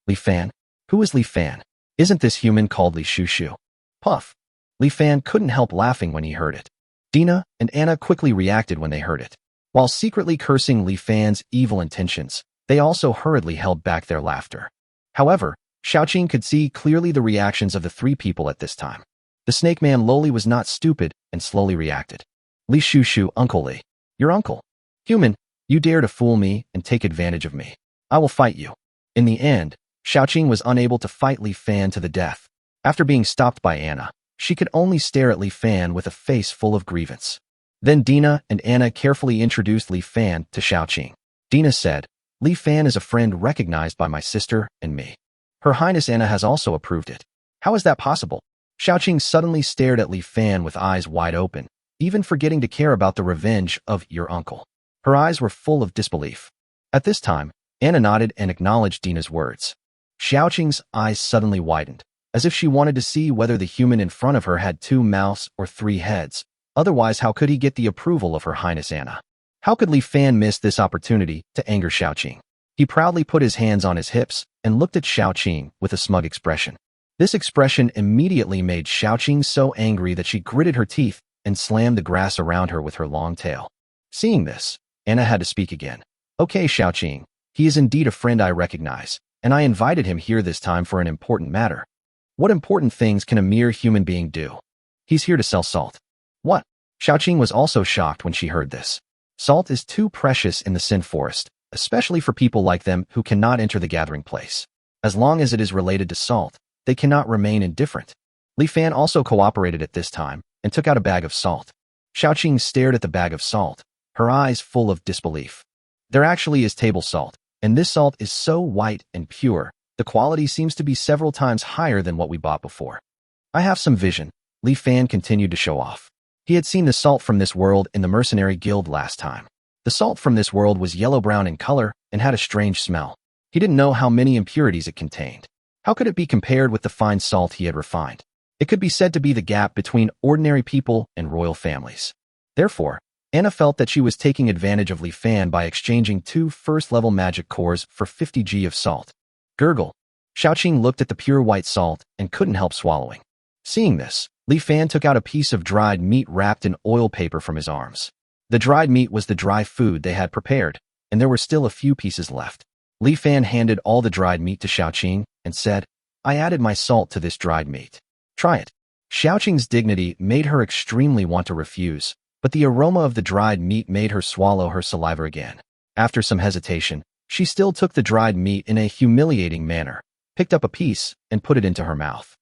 Li Fan? Who is Li Fan? Isn't this human called Li Shushu? Puff. Li Fan couldn't help laughing when he heard it. Dina and Anna quickly reacted when they heard it. While secretly cursing Li Fan's evil intentions, they also hurriedly held back their laughter. However, Xiaoqing could see clearly the reactions of the three people at this time. The snake man Loli was not stupid and slowly reacted. Li Shushu, Uncle Li. Your uncle. Human, you dare to fool me and take advantage of me. I will fight you. In the end, Xiaoqing was unable to fight Li Fan to the death. After being stopped by Anna, she could only stare at Li Fan with a face full of grievance. Then Dina and Anna carefully introduced Li Fan to Xiaoqing. Dina said, Li Fan is a friend recognized by my sister and me. Her Highness Anna has also approved it. How is that possible? Xiaoqing suddenly stared at Li Fan with eyes wide open, even forgetting to care about the revenge of your uncle. Her eyes were full of disbelief. At this time, Anna nodded and acknowledged Dina's words. Xiaoqing's eyes suddenly widened, as if she wanted to see whether the human in front of her had 2 mouths or 3 heads. Otherwise, how could he get the approval of Her Highness Anna? How could Li Fan miss this opportunity to anger Xiaoqing? He proudly put his hands on his hips and looked at Xiaoqing with a smug expression. This expression immediately made Xiaoqing so angry that she gritted her teeth and slammed the grass around her with her long tail. Seeing this, Anna had to speak again. Okay, Xiaoqing, he is indeed a friend I recognize, and I invited him here this time for an important matter. What important things can a mere human being do? He's here to sell salt. What? Xiaoqing was also shocked when she heard this. Salt is too precious in the Sin Forest, especially for people like them who cannot enter the gathering place. As long as it is related to salt, they cannot remain indifferent. Li Fan also cooperated at this time and took out a bag of salt. Xiaoqing stared at the bag of salt, her eyes full of disbelief. There actually is table salt, and this salt is so white and pure, the quality seems to be several times higher than what we bought before. I have some vision, Li Fan continued to show off. He had seen the salt from this world in the mercenary guild last time. The salt from this world was yellow-brown in color and had a strange smell. He didn't know how many impurities it contained. How could it be compared with the fine salt he had refined? It could be said to be the gap between ordinary people and royal families. Therefore, Anna felt that she was taking advantage of Li Fan by exchanging 2 first-level magic cores for 50 g of salt. Gurgle. Xiaoqing looked at the pure white salt and couldn't help swallowing. Seeing this, Li Fan took out a piece of dried meat wrapped in oil paper from his arms. The dried meat was the dry food they had prepared, and there were still a few pieces left. Li Fan handed all the dried meat to Xiaoqing and said, I added my salt to this dried meat. Try it. Xiaoqing's dignity made her extremely want to refuse, but the aroma of the dried meat made her swallow her saliva again. After some hesitation, she still took the dried meat in a humiliating manner, picked up a piece, and put it into her mouth.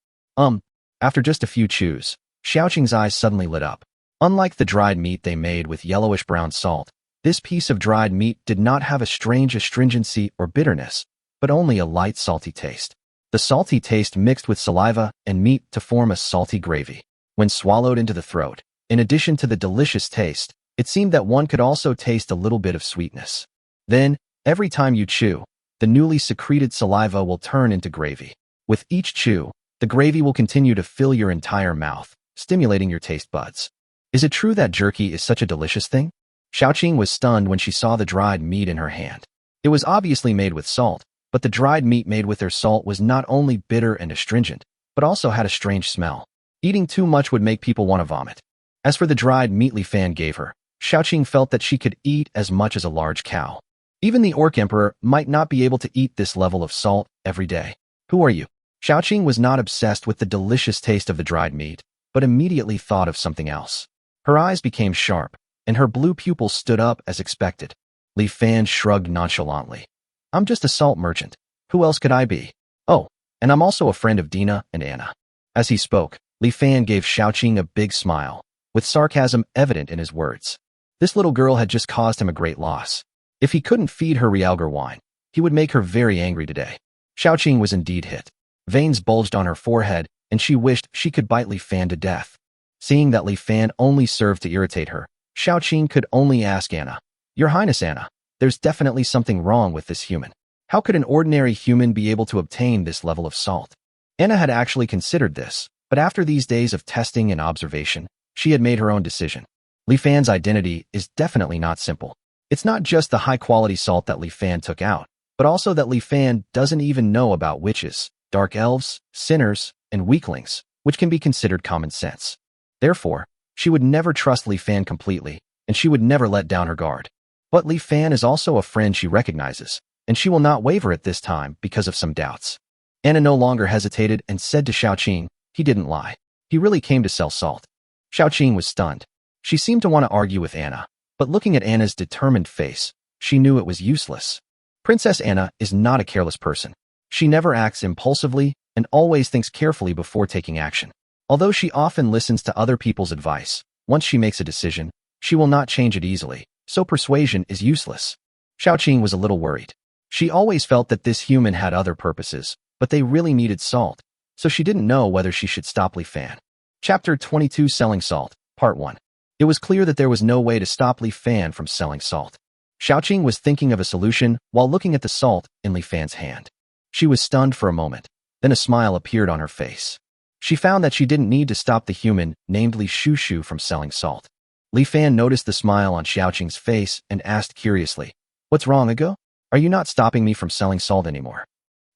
After just a few chews, Xiaoqing's eyes suddenly lit up. Unlike the dried meat they made with yellowish-brown salt, this piece of dried meat did not have a strange astringency or bitterness, but only a light salty taste. The salty taste mixed with saliva and meat to form a salty gravy. When swallowed into the throat, in addition to the delicious taste, it seemed that one could also taste a little bit of sweetness. Then, every time you chew, the newly secreted saliva will turn into gravy. With each chew, the gravy will continue to fill your entire mouth, stimulating your taste buds. Is it true that jerky is such a delicious thing? Xiaoqing was stunned when she saw the dried meat in her hand. It was obviously made with salt, but the dried meat made with their salt was not only bitter and astringent, but also had a strange smell. Eating too much would make people want to vomit. As for the dried meat Li Fan gave her, Xiaoqing felt that she could eat as much as a large cow. Even the Orc Emperor might not be able to eat this level of salt every day. Who are you? Xiaoqing was not obsessed with the delicious taste of the dried meat, but immediately thought of something else. Her eyes became sharp, and her blue pupils stood up as expected. Li Fan shrugged nonchalantly. I'm just a salt merchant. Who else could I be? Oh, and I'm also a friend of Dina and Anna. As he spoke, Li Fan gave Xiaoqing a big smile, with sarcasm evident in his words. This little girl had just caused him a great loss. If he couldn't feed her Realgar wine, he would make her very angry today. Xiaoqing was indeed hit. Veins bulged on her forehead, and she wished she could bite Li Fan to death. Seeing that Li Fan only served to irritate her, Xiaoqing could only ask Anna, Your Highness Anna, there's definitely something wrong with this human. How could an ordinary human be able to obtain this level of salt? Anna had actually considered this, but after these days of testing and observation, she had made her own decision. Li Fan's identity is definitely not simple. It's not just the high-quality salt that Li Fan took out, but also that Li Fan doesn't even know about witches, dark elves, sinners, and weaklings, which can be considered common sense. Therefore, she would never trust Li Fan completely, and she would never let down her guard. But Li Fan is also a friend she recognizes, and she will not waver at this time because of some doubts. Anna no longer hesitated and said to Xiaoqing, he didn't lie. He really came to sell salt. Xiaoqing was stunned. She seemed to want to argue with Anna, but looking at Anna's determined face, she knew it was useless. Princess Anna is not a careless person. She never acts impulsively and always thinks carefully before taking action. Although she often listens to other people's advice, once she makes a decision, she will not change it easily, so persuasion is useless. Xiaoqing was a little worried. She always felt that this human had other purposes, but they really needed salt, so she didn't know whether she should stop Li Fan. Chapter 22 Selling Salt, Part 1. It was clear that there was no way to stop Li Fan from selling salt. Xiaoqing was thinking of a solution while looking at the salt in Li Fan's hand. She was stunned for a moment, then a smile appeared on her face. She found that she didn't need to stop the human named Li Shushu from selling salt. Li Fan noticed the smile on Xiaoqing's face and asked curiously, What's wrong, Ago? Are you not stopping me from selling salt anymore?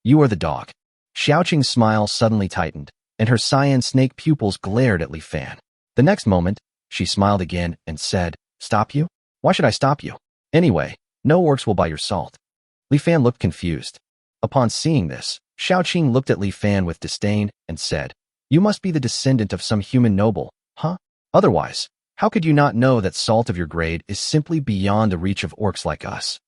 You are the dog. Xiaoqing's smile suddenly tightened, and her cyan snake pupils glared at Li Fan. The next moment, she smiled again and said, Stop you? Why should I stop you? Anyway, no orcs will buy your salt. Li Fan looked confused. Upon seeing this, Xiaoqing looked at Li Fan with disdain and said, You must be the descendant of some human noble, huh? Otherwise, how could you not know that salt of your grade is simply beyond the reach of orcs like us?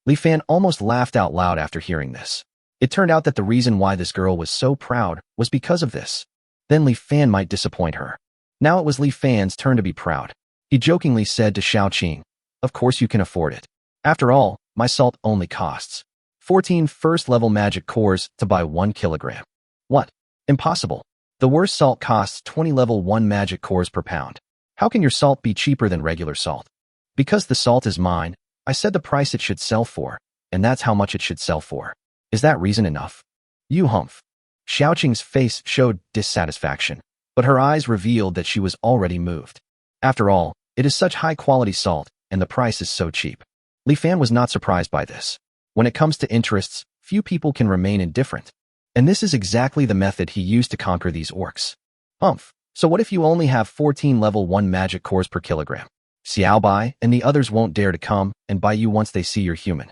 Li Fan almost laughed out loud after hearing this. It turned out that the reason why this girl was so proud was because of this. Then Li Fan might disappoint her. Now it was Li Fan's turn to be proud. He jokingly said to Xiaoqing, Of course you can afford it. After all, my salt only costs 14 first-level magic cores to buy 1 kilogram. What? Impossible. The worst salt costs 20 level 1 magic cores per pound. How can your salt be cheaper than regular salt? Because the salt is mine, I said the price it should sell for, and that's how much it should sell for. Is that reason enough? You humph. Xiaoqing's face showed dissatisfaction, but her eyes revealed that she was already moved. After all, it is such high-quality salt, and the price is so cheap. Li Fan was not surprised by this. When it comes to interests, few people can remain indifferent. And this is exactly the method he used to conquer these orcs. Humph. So what if you only have 14 level 1 magic cores per kilogram? Xiao Bai and the others won't dare to come and buy you once they see you're human.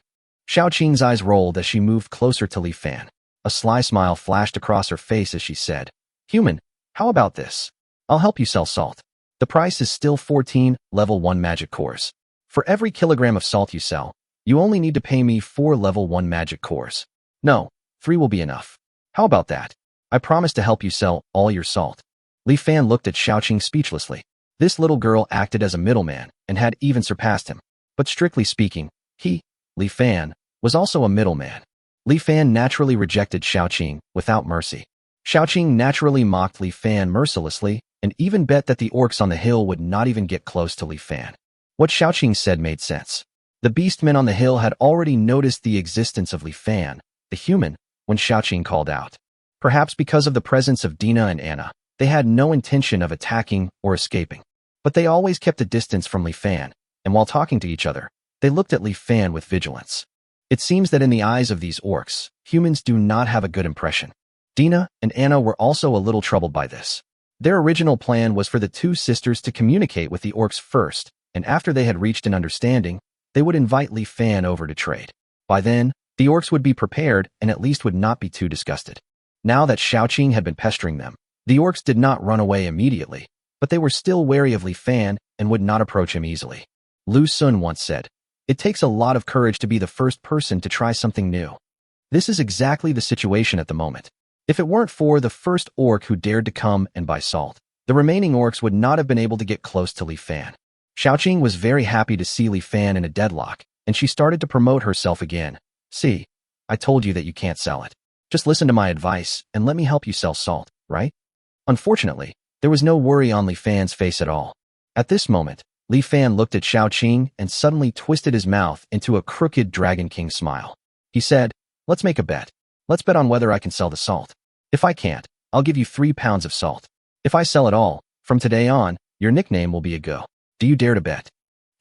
Xiaoqing's eyes rolled as she moved closer to Li Fan. A sly smile flashed across her face as she said, Human, how about this? I'll help you sell salt. The price is still 14 level 1 magic cores. For every kilogram of salt you sell, you only need to pay me 4 level 1 magic cores. No, 3 will be enough. How about that? I promise to help you sell all your salt. Li Fan looked at Xiaoqing speechlessly. This little girl acted as a middleman and had even surpassed him. But strictly speaking, he, Li Fan, was also a middleman. Li Fan naturally rejected Xiaoqing without mercy. Xiaoqing naturally mocked Li Fan mercilessly and even bet that the orcs on the hill would not even get close to Li Fan. What Xiaoqing said made sense. The beastmen on the hill had already noticed the existence of Li Fan, the human, when Xiaoqing called out. Perhaps because of the presence of Dina and Anna, they had no intention of attacking or escaping. But they always kept a distance from Li Fan, and while talking to each other, they looked at Li Fan with vigilance. It seems that in the eyes of these orcs, humans do not have a good impression. Dina and Anna were also a little troubled by this. Their original plan was for the two sisters to communicate with the orcs first, and after they had reached an understanding, they would invite Li Fan over to trade. By then, the orcs would be prepared and at least would not be too disgusted. Now that Xiaoqing had been pestering them, the orcs did not run away immediately, but they were still wary of Li Fan and would not approach him easily. Lu Sun once said, "It takes a lot of courage to be the first person to try something new." This is exactly the situation at the moment. If it weren't for the first orc who dared to come and buy salt, the remaining orcs would not have been able to get close to Li Fan. Xiaoqing was very happy to see Li Fan in a deadlock, and she started to promote herself again. "See, I told you that you can't sell it. Just listen to my advice and let me help you sell salt, right?" Unfortunately, there was no worry on Li Fan's face at all. At this moment, Li Fan looked at Xiaoqing and suddenly twisted his mouth into a crooked Dragon King smile. He said, "Let's make a bet. Let's bet on whether I can sell the salt. If I can't, I'll give you 3 pounds of salt. If I sell it all, from today on, your nickname will be a Go. Do you dare to bet?"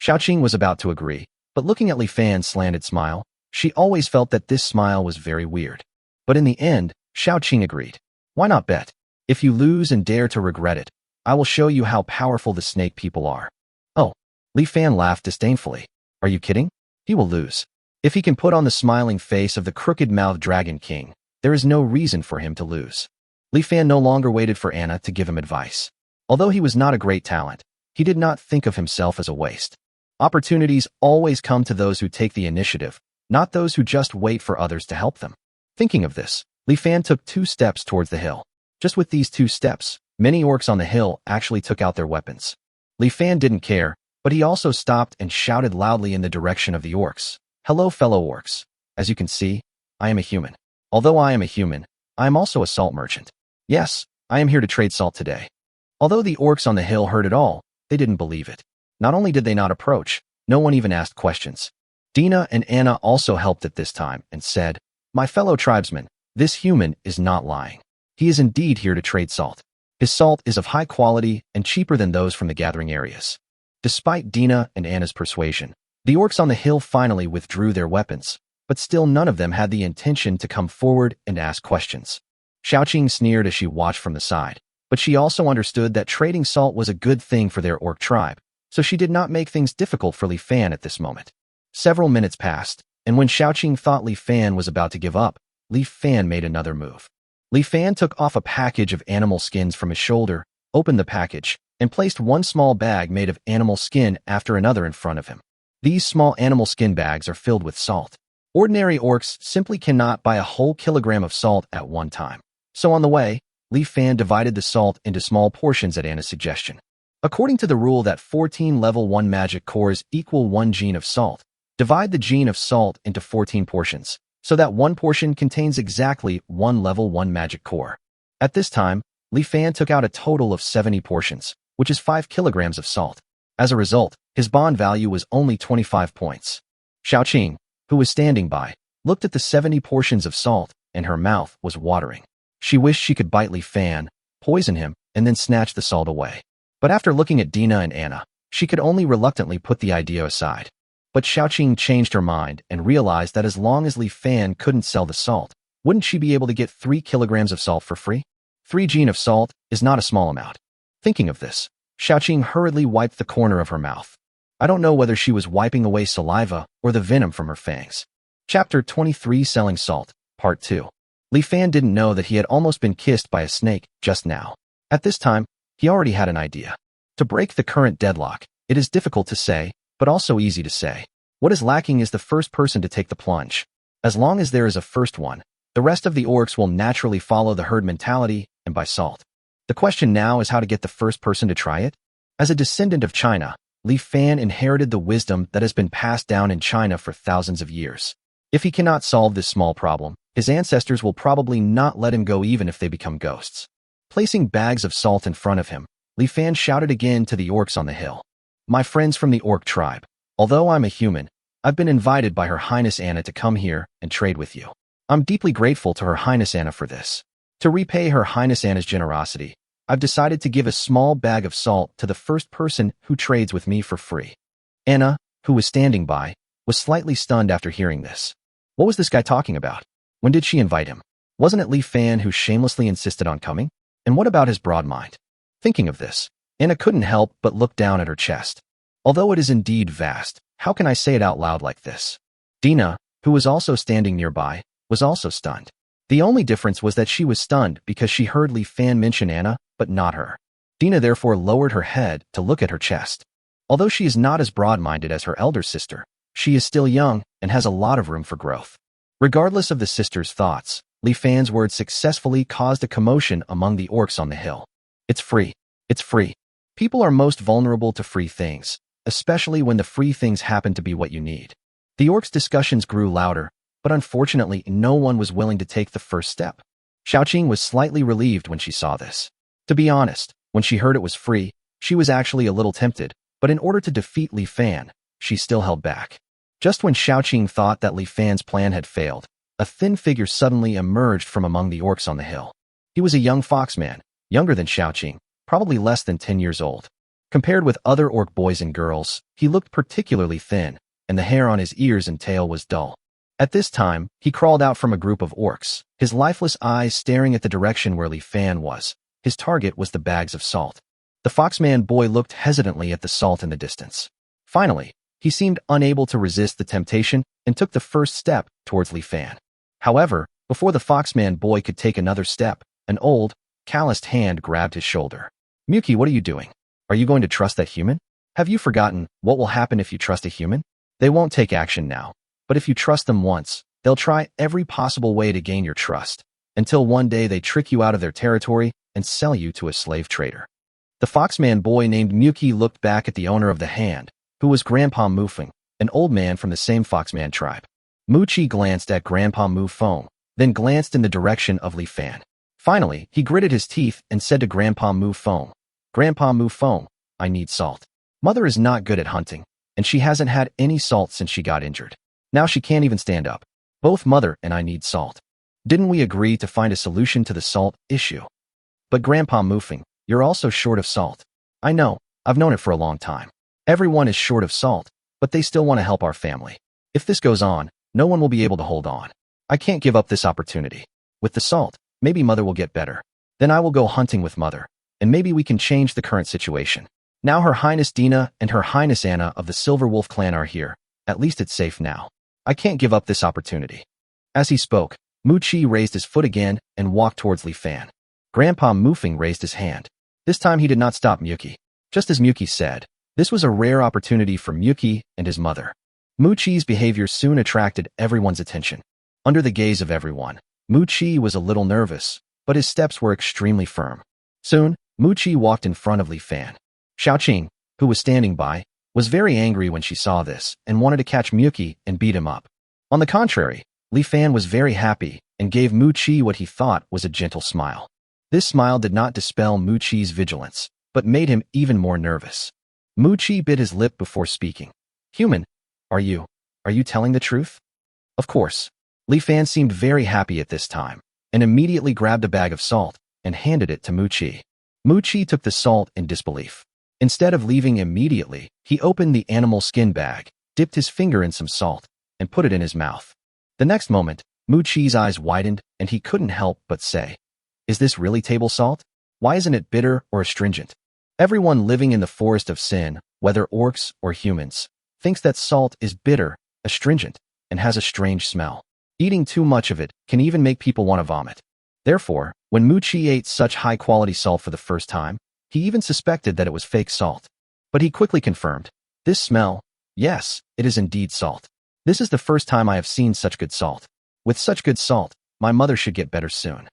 Xiaoqing was about to agree, but looking at Li Fan's slanted smile, she always felt that this smile was very weird. But in the end, Xiaoqing agreed. "Why not bet? If you lose and dare to regret it, I will show you how powerful the snake people are." "Oh," Li Fan laughed disdainfully. "Are you kidding? He will lose. If he can put on the smiling face of the crooked-mouthed Dragon King, there is no reason for him to lose." Li Fan no longer waited for Anna to give him advice. Although he was not a great talent, he did not think of himself as a waste. Opportunities always come to those who take the initiative, not those who just wait for others to help them. Thinking of this, Li Fan took 2 steps towards the hill. Just with these 2 steps, many orcs on the hill actually took out their weapons. Li Fan didn't care, but he also stopped and shouted loudly in the direction of the orcs. "Hello, fellow orcs. As you can see, I am a human. Although I am a human, I am also a salt merchant. Yes, I am here to trade salt today." Although the orcs on the hill heard it all, they didn't believe it. Not only did they not approach, no one even asked questions. Dina and Anna also helped at this time and said, "My fellow tribesmen, this human is not lying. He is indeed here to trade salt. His salt is of high quality and cheaper than those from the gathering areas." Despite Dina and Anna's persuasion, the orcs on the hill finally withdrew their weapons, but still none of them had the intention to come forward and ask questions. Xiaoqing sneered as she watched from the side, but she also understood that trading salt was a good thing for their orc tribe, so she did not make things difficult for Li Fan at this moment. Several minutes passed, and when Xiaoqing thought Li Fan was about to give up, Li Fan made another move. Li Fan took off a package of animal skins from his shoulder, opened the package, and placed one small bag made of animal skin after another in front of him. These small animal skin bags are filled with salt. Ordinary orcs simply cannot buy a whole kilogram of salt at one time. So on the way, Li Fan divided the salt into small portions at Anna's suggestion. According to the rule that 14 level 1 magic cores equal 1 gene of salt, divide the gene of salt into 14 portions, so that one portion contains exactly 1 level 1 magic core. At this time, Li Fan took out a total of 70 portions, which is 5 kilograms of salt. As a result, his bond value was only 25 points. Xiaoqing, who was standing by, looked at the 70 portions of salt, and her mouth was watering. She wished she could bite Li Fan, poison him, and then snatch the salt away. But after looking at Dina and Anna, she could only reluctantly put the idea aside. But Xiaoqing changed her mind and realized that as long as Li Fan couldn't sell the salt, wouldn't she be able to get 3 kilograms of salt for free? 3 gene of salt is not a small amount. Thinking of this, Xiaoqing hurriedly wiped the corner of her mouth. I don't know whether she was wiping away saliva or the venom from her fangs. Chapter 23 Selling Salt, Part 2. Li Fan didn't know that he had almost been kissed by a snake just now. At this time, he already had an idea. To break the current deadlock, it is difficult to say, but also easy to say. What is lacking is the first person to take the plunge. As long as there is a first one, the rest of the orcs will naturally follow the herd mentality and buy salt. The question now is how to get the first person to try it. As a descendant of China, Li Fan inherited the wisdom that has been passed down in China for thousands of years. If he cannot solve this small problem, his ancestors will probably not let him go even if they become ghosts. Placing bags of salt in front of him, Li Fan shouted again to the orcs on the hill. My friends from the orc tribe, although I'm a human, I've been invited by Her Highness Anna to come here and trade with you. I'm deeply grateful to Her Highness Anna for this. To repay Her Highness Anna's generosity, I've decided to give a small bag of salt to the first person who trades with me for free. Anna, who was standing by, was slightly stunned after hearing this. What was this guy talking about? When did she invite him? Wasn't it Li Fan who shamelessly insisted on coming? And what about his broad mind? Thinking of this, Anna couldn't help but look down at her chest. Although it is indeed vast, how can I say it out loud like this? Dina, who was also standing nearby, was also stunned. The only difference was that she was stunned because she heard Li Fan mention Anna, but not her. Dina therefore lowered her head to look at her chest. Although she is not as broad-minded as her elder sister, she is still young and has a lot of room for growth. Regardless of the sister's thoughts, Li Fan's words successfully caused a commotion among the orcs on the hill. It's free. It's free. People are most vulnerable to free things, especially when the free things happen to be what you need. The orcs' discussions grew louder, but unfortunately no one was willing to take the first step. Xiaoqing was slightly relieved when she saw this. To be honest, when she heard it was free, she was actually a little tempted, but in order to defeat Li Fan, she still held back. Just when Xiaoqing thought that Li Fan's plan had failed, a thin figure suddenly emerged from among the orcs on the hill. He was a young foxman, younger than Xiaoqing, probably less than 10 years old. Compared with other orc boys and girls, he looked particularly thin, and the hair on his ears and tail was dull. At this time, he crawled out from a group of orcs, his lifeless eyes staring at the direction where Li Fan was. His target was the bags of salt. The foxman boy looked hesitantly at the salt in the distance. Finally, he seemed unable to resist the temptation and took the first step towards Li Fan. However, before the foxman boy could take another step, an old, calloused hand grabbed his shoulder. Miyuki, what are you doing? Are you going to trust that human? Have you forgotten what will happen if you trust a human? They won't take action now. But if you trust them once, they'll try every possible way to gain your trust, until one day they trick you out of their territory and sell you to a slave trader. The foxman boy named Miyuki looked back at the owner of the hand, who was Grandpa Mufeng, an old man from the same foxman tribe. Muchi glanced at Grandpa Mufeng, then glanced in the direction of Li Fan. Finally, he gritted his teeth and said to Grandpa Mufeng, Grandpa Mufeng, I need salt. Mother is not good at hunting, and she hasn't had any salt since she got injured. Now she can't even stand up. Both Mother and I need salt. Didn't we agree to find a solution to the salt issue? But Grandpa Mufeng, you're also short of salt. I know, I've known it for a long time. Everyone is short of salt, but they still want to help our family. If this goes on, no one will be able to hold on. I can't give up this opportunity. With the salt, maybe Mother will get better. Then I will go hunting with Mother, and maybe we can change the current situation. Now Her Highness Dina and Her Highness Anna of the Silver Wolf clan are here. At least it's safe now. I can't give up this opportunity. As he spoke, Muchi raised his foot again and walked towards Li Fan. Grandpa Mufeng raised his hand. This time he did not stop Miyuki. Just as Miyuki said, this was a rare opportunity for Miyuki and his mother. Muchi's behavior soon attracted everyone's attention. Under the gaze of everyone, Muchi was a little nervous, but his steps were extremely firm. Soon, Muchi walked in front of Li Fan. Xiaoqing, who was standing by, was very angry when she saw this and wanted to catch Miyuki and beat him up. On the contrary, Li Fan was very happy and gave Muchi what he thought was a gentle smile. This smile did not dispel Muchi's vigilance, but made him even more nervous. Muchi bit his lip before speaking. Human, are you telling the truth? Of course. Li Fan seemed very happy at this time and immediately grabbed a bag of salt and handed it to Muchi. Muchi took the salt in disbelief. Instead of leaving immediately, he opened the animal skin bag, dipped his finger in some salt, and put it in his mouth. The next moment, Muchi's eyes widened and he couldn't help but say, Is this really table salt? Why isn't it bitter or astringent? Everyone living in the forest of sin, whether orcs or humans, thinks that salt is bitter, astringent, and has a strange smell. Eating too much of it can even make people want to vomit. Therefore, when Muchi ate such high-quality salt for the first time, he even suspected that it was fake salt. But he quickly confirmed, This smell, yes, it is indeed salt. This is the first time I have seen such good salt. With such good salt, my mother should get better soon.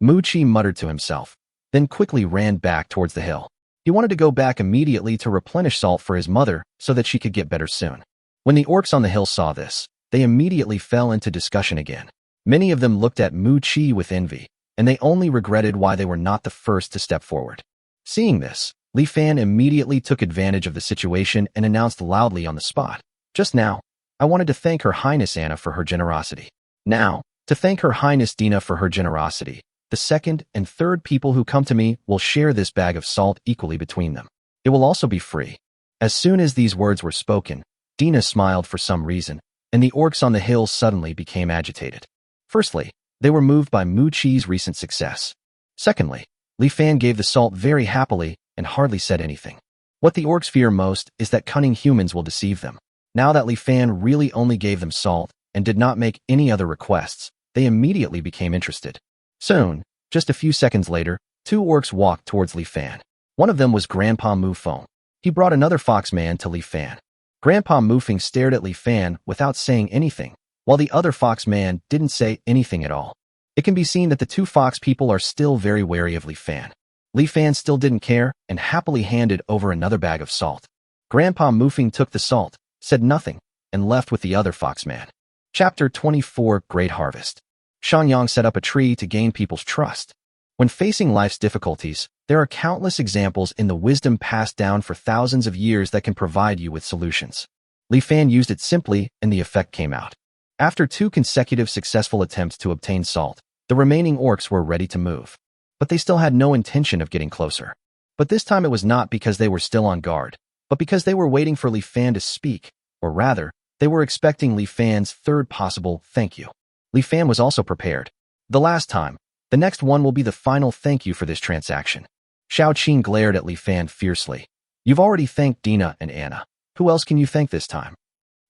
Muchi muttered to himself, then quickly ran back towards the hill. He wanted to go back immediately to replenish salt for his mother so that she could get better soon. When the orcs on the hill saw this, they immediately fell into discussion again. Many of them looked at Muchi with envy, and they only regretted why they were not the first to step forward. Seeing this, Li Fan immediately took advantage of the situation and announced loudly on the spot, Just now, I wanted to thank Her Highness Anna for her generosity. Now, to thank Her Highness Dina for her generosity, the second and third people who come to me will share this bag of salt equally between them. It will also be free." As soon as these words were spoken, Dina smiled for some reason, and the orcs on the hill suddenly became agitated. Firstly, they were moved by Mu Chi's recent success. Secondly, Li Fan gave the salt very happily and hardly said anything. What the orcs fear most is that cunning humans will deceive them. Now that Li Fan really only gave them salt and did not make any other requests, they immediately became interested. Soon, just a few seconds later, two orcs walked towards Li Fan. One of them was Grandpa Mu Feng. He brought another foxman to Li Fan. Grandpa Mu Feng stared at Li Fan without saying anything, while the other foxman didn't say anything at all. It can be seen that the two fox people are still very wary of Li Fan. Li Fan still didn't care and happily handed over another bag of salt. Grandpa Mu Feng took the salt, said nothing, and left with the other foxman. Chapter 24 Great Harvest. Shanyang set up a tree to gain people's trust. When facing life's difficulties, there are countless examples in the wisdom passed down for thousands of years that can provide you with solutions. Li Fan used it simply, and the effect came out. After 2 consecutive successful attempts to obtain salt, the remaining orcs were ready to move. But they still had no intention of getting closer. But this time it was not because they were still on guard, but because they were waiting for Li Fan to speak, or rather, they were expecting Li Fan's third possible thank you. Li Fan was also prepared. The last time, the next one will be the final thank you for this transaction. Xiao Qing glared at Li Fan fiercely. "You've already thanked Dina and Anna. Who else can you thank this time?"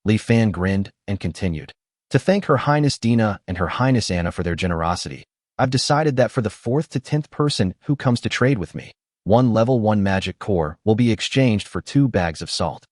Li Fan grinned and continued. "To thank Her Highness Dina and Her Highness Anna for their generosity, I've decided that for the 4th to 10th person who comes to trade with me, 1 level 1 magic core will be exchanged for 2 bags of salt."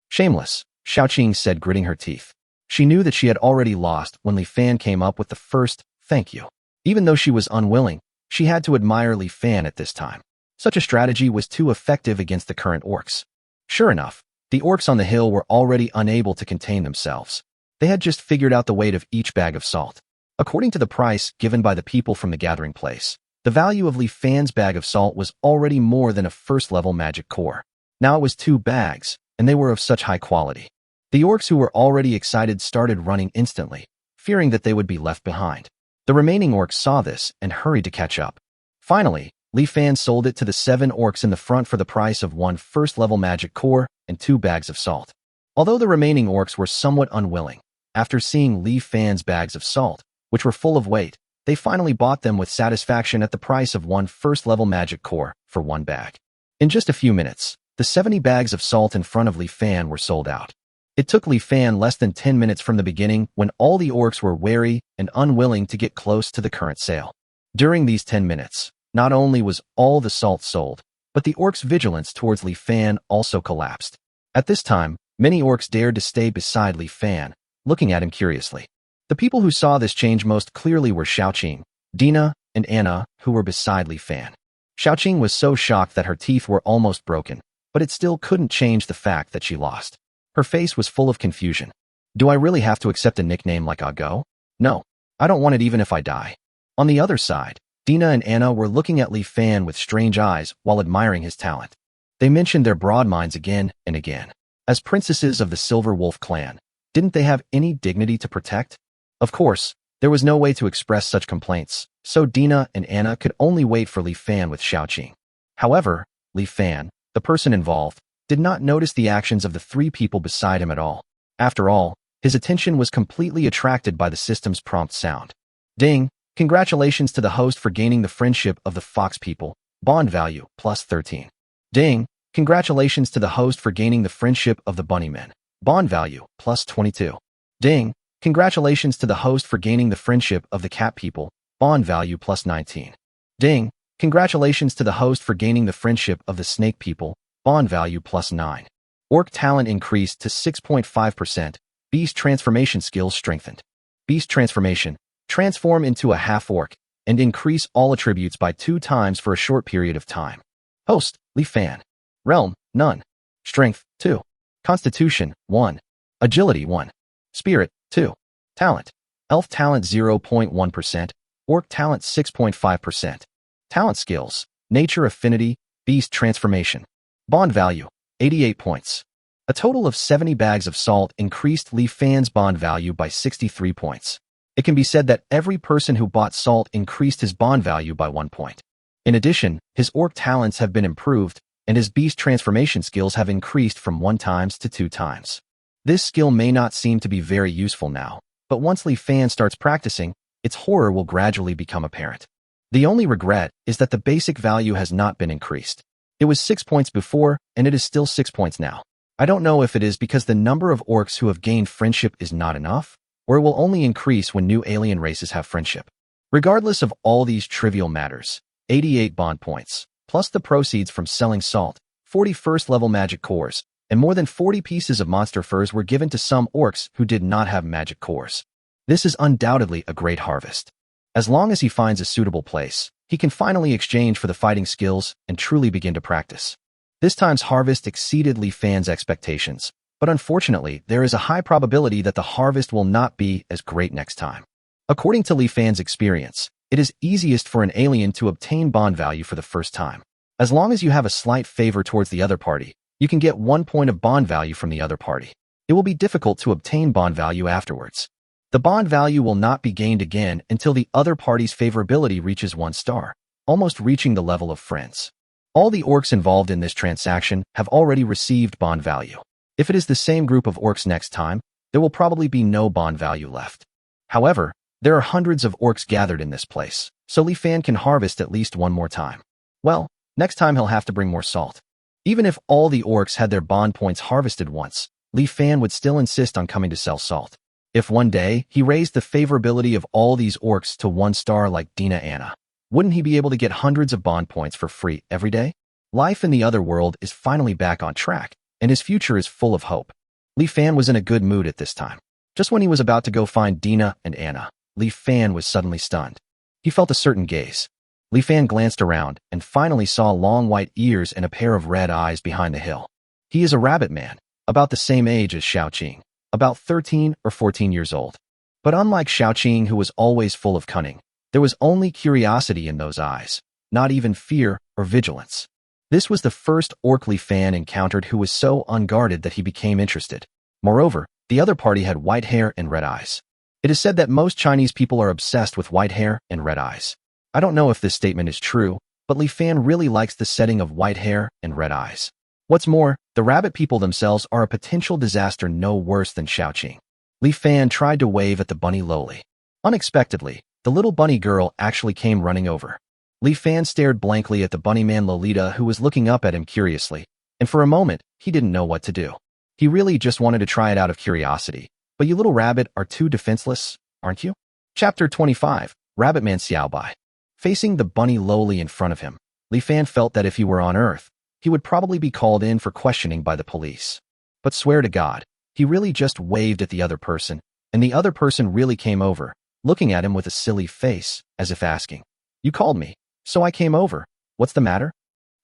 "Shameless," Xiao Qing said, gritting her teeth. She knew that she had already lost when Li Fan came up with the first thank you. Even though she was unwilling, she had to admire Li Fan at this time. Such a strategy was too effective against the current orcs. Sure enough, the orcs on the hill were already unable to contain themselves. They had just figured out the weight of each bag of salt. According to the price given by the people from the gathering place, the value of Li Fan's bag of salt was already more than a first-level magic core. Now it was 2 bags, and they were of such high quality. The orcs who were already excited started running instantly, fearing that they would be left behind. The remaining orcs saw this and hurried to catch up. Finally, Li Fan sold it to the 7 orcs in the front for the price of 1 first-level magic core and 2 bags of salt. Although the remaining orcs were somewhat unwilling, after seeing Li Fan's bags of salt, which were full of weight, they finally bought them with satisfaction at the price of 1 first-level magic core for 1 bag. In just a few minutes, the 70 bags of salt in front of Li Fan were sold out. It took Li Fan less than 10 minutes from the beginning when all the orcs were wary and unwilling to get close to the current sale. During these 10 minutes, not only was all the salt sold, but the orcs' vigilance towards Li Fan also collapsed. At this time, many orcs dared to stay beside Li Fan, looking at him curiously. The people who saw this change most clearly were Xiao Qing, Dina, and Anna, who were beside Li Fan. Xiao Qing was so shocked that her teeth were almost broken, but it still couldn't change the fact that she lost. Her face was full of confusion. "Do I really have to accept a nickname like Ago? No, I don't want it even if I die." On the other side, Dina and Anna were looking at Li Fan with strange eyes while admiring his talent. They mentioned their broad minds again and again. As princesses of the Silver Wolf clan, didn't they have any dignity to protect? Of course, there was no way to express such complaints, so Dina and Anna could only wait for Li Fan with Xiao Qing. However, Li Fan, the person involved, did not notice the actions of the 3 people beside him at all. After all, his attention was completely attracted by the system's prompt sound. "Ding! Congratulations to the host for gaining the friendship of the fox people. Bond value, plus 13. Ding! Congratulations to the host for gaining the friendship of the bunnymen. Bond value, plus 22. Ding! Congratulations to the host for gaining the friendship of the cat people. Bond value, plus 19. Ding! Congratulations to the host for gaining the friendship of the snake people. Bond value plus 9. Orc talent increased to 6.5%. Beast transformation skills strengthened. Beast transformation. Transform into a half-orc and increase all attributes by 2 times for a short period of time. Host, Li Fan. Realm, none. Strength, 2. Constitution, 1. Agility, 1. Spirit, 2. Talent. Elf talent 0.1%. Orc talent 6.5%. Talent skills. Nature affinity. Beast transformation. Bond value, 88 points. A total of 70 bags of salt increased Li Fan's bond value by 63 points. It can be said that every person who bought salt increased his bond value by 1 point. In addition, his orc talents have been improved, and his beast transformation skills have increased from 1 times to 2 times. This skill may not seem to be very useful now, but once Li Fan starts practicing, its horror will gradually become apparent. The only regret is that the basic value has not been increased. It was 6 points before, and it is still 6 points now. I don't know if it is because the number of orcs who have gained friendship is not enough, or it will only increase when new alien races have friendship. Regardless of all these trivial matters, 88 bond points, plus the proceeds from selling salt, 40 first-level magic cores, and more than 40 pieces of monster furs were given to some orcs who did not have magic cores. This is undoubtedly a great harvest. As long as he finds a suitable place, he can finally exchange for the fighting skills and truly begin to practice. This time's harvest exceeded Li Fan's expectations, but unfortunately, there is a high probability that the harvest will not be as great next time. According to Li Fan's experience, it is easiest for an alien to obtain bond value for the first time. As long as you have a slight favor towards the other party, you can get 1 point of bond value from the other party. It will be difficult to obtain bond value afterwards. The bond value will not be gained again until the other party's favorability reaches 1 star, almost reaching the level of friends. All the orcs involved in this transaction have already received bond value. If it is the same group of orcs next time, there will probably be no bond value left. However, there are hundreds of orcs gathered in this place, so Li Fan can harvest at least 1 more time. Well, next time he'll have to bring more salt. Even if all the orcs had their bond points harvested once, Li Fan would still insist on coming to sell salt. If one day he raised the favorability of all these orcs to 1 star like Dina Anna, wouldn't he be able to get hundreds of bond points for free every day? Life in the other world is finally back on track, and his future is full of hope. Li Fan was in a good mood at this time. Just when he was about to go find Dina and Anna, Li Fan was suddenly stunned. He felt a certain gaze. Li Fan glanced around and finally saw long white ears and a pair of red eyes behind the hill. He is a rabbit man, about the same age as Xiaoqing, about 13 or 14 years old. But unlike Xiaoqing, who was always full of cunning, there was only curiosity in those eyes, not even fear or vigilance. This was the first orc Li Fan encountered who was so unguarded that he became interested. Moreover, the other party had white hair and red eyes. It is said that most Chinese people are obsessed with white hair and red eyes. I don't know if this statement is true, but Li Fan really likes the setting of white hair and red eyes. What's more, the rabbit people themselves are a potential disaster no worse than Xiaoqing. Li Fan tried to wave at the bunny Loli. Unexpectedly, the little bunny girl actually came running over. Li Fan stared blankly at the bunny man Lolita, who was looking up at him curiously, and for a moment, he didn't know what to do. He really just wanted to try it out of curiosity. But you little rabbit are too defenseless, aren't you? Chapter 25, Rabbit Man Xiaobai. Facing the bunny Loli in front of him, Li Fan felt that if he were on Earth, he would probably be called in for questioning by the police. But swear to God, he really just waved at the other person, and the other person really came over, looking at him with a silly face, as if asking, "You called me, so I came over. What's the matter?"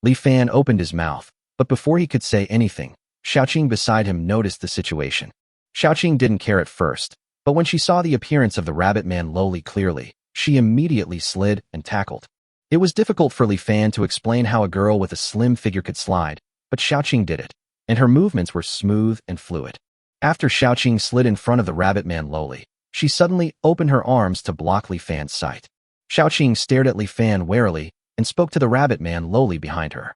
Li Fan opened his mouth, but before he could say anything, Xiaoqing beside him noticed the situation. Xiaoqing didn't care at first, but when she saw the appearance of the rabbit man Loli clearly, she immediately slid and tackled. It was difficult for Li Fan to explain how a girl with a slim figure could slide, but Xiaoqing did it, and her movements were smooth and fluid. After Xiaoqing slid in front of the rabbit man Loli, she suddenly opened her arms to block Li Fan's sight. Xiaoqing stared at Li Fan warily and spoke to the rabbit man Loli behind her.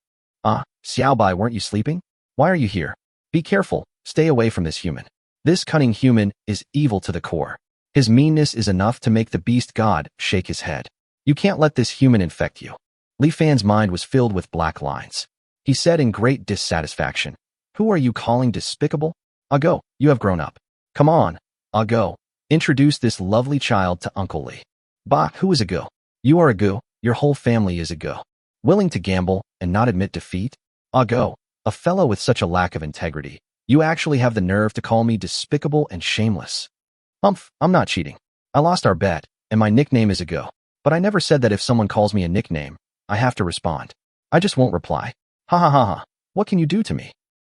Xiaobai, weren't you sleeping? Why are you here? Be careful, stay away from this human. This cunning human is evil to the core. His meanness is enough to make the beast god shake his head. You can't let this human infect you. Li Fan's mind was filled with black lines. He said in great dissatisfaction, "Who are you calling despicable? Go, you have grown up. Come on, go. Introduce this lovely child to Uncle Li." "Bah, who is a go? You are a go, your whole family is a go. Willing to gamble and not admit defeat? Go, a fellow with such a lack of integrity. You actually have the nerve to call me despicable and shameless." "Humph, I'm not cheating. I lost our bet, and my nickname is a go. But I never said that if someone calls me a nickname, I have to respond. I just won't reply. Ha ha ha ha. What can you do to me?"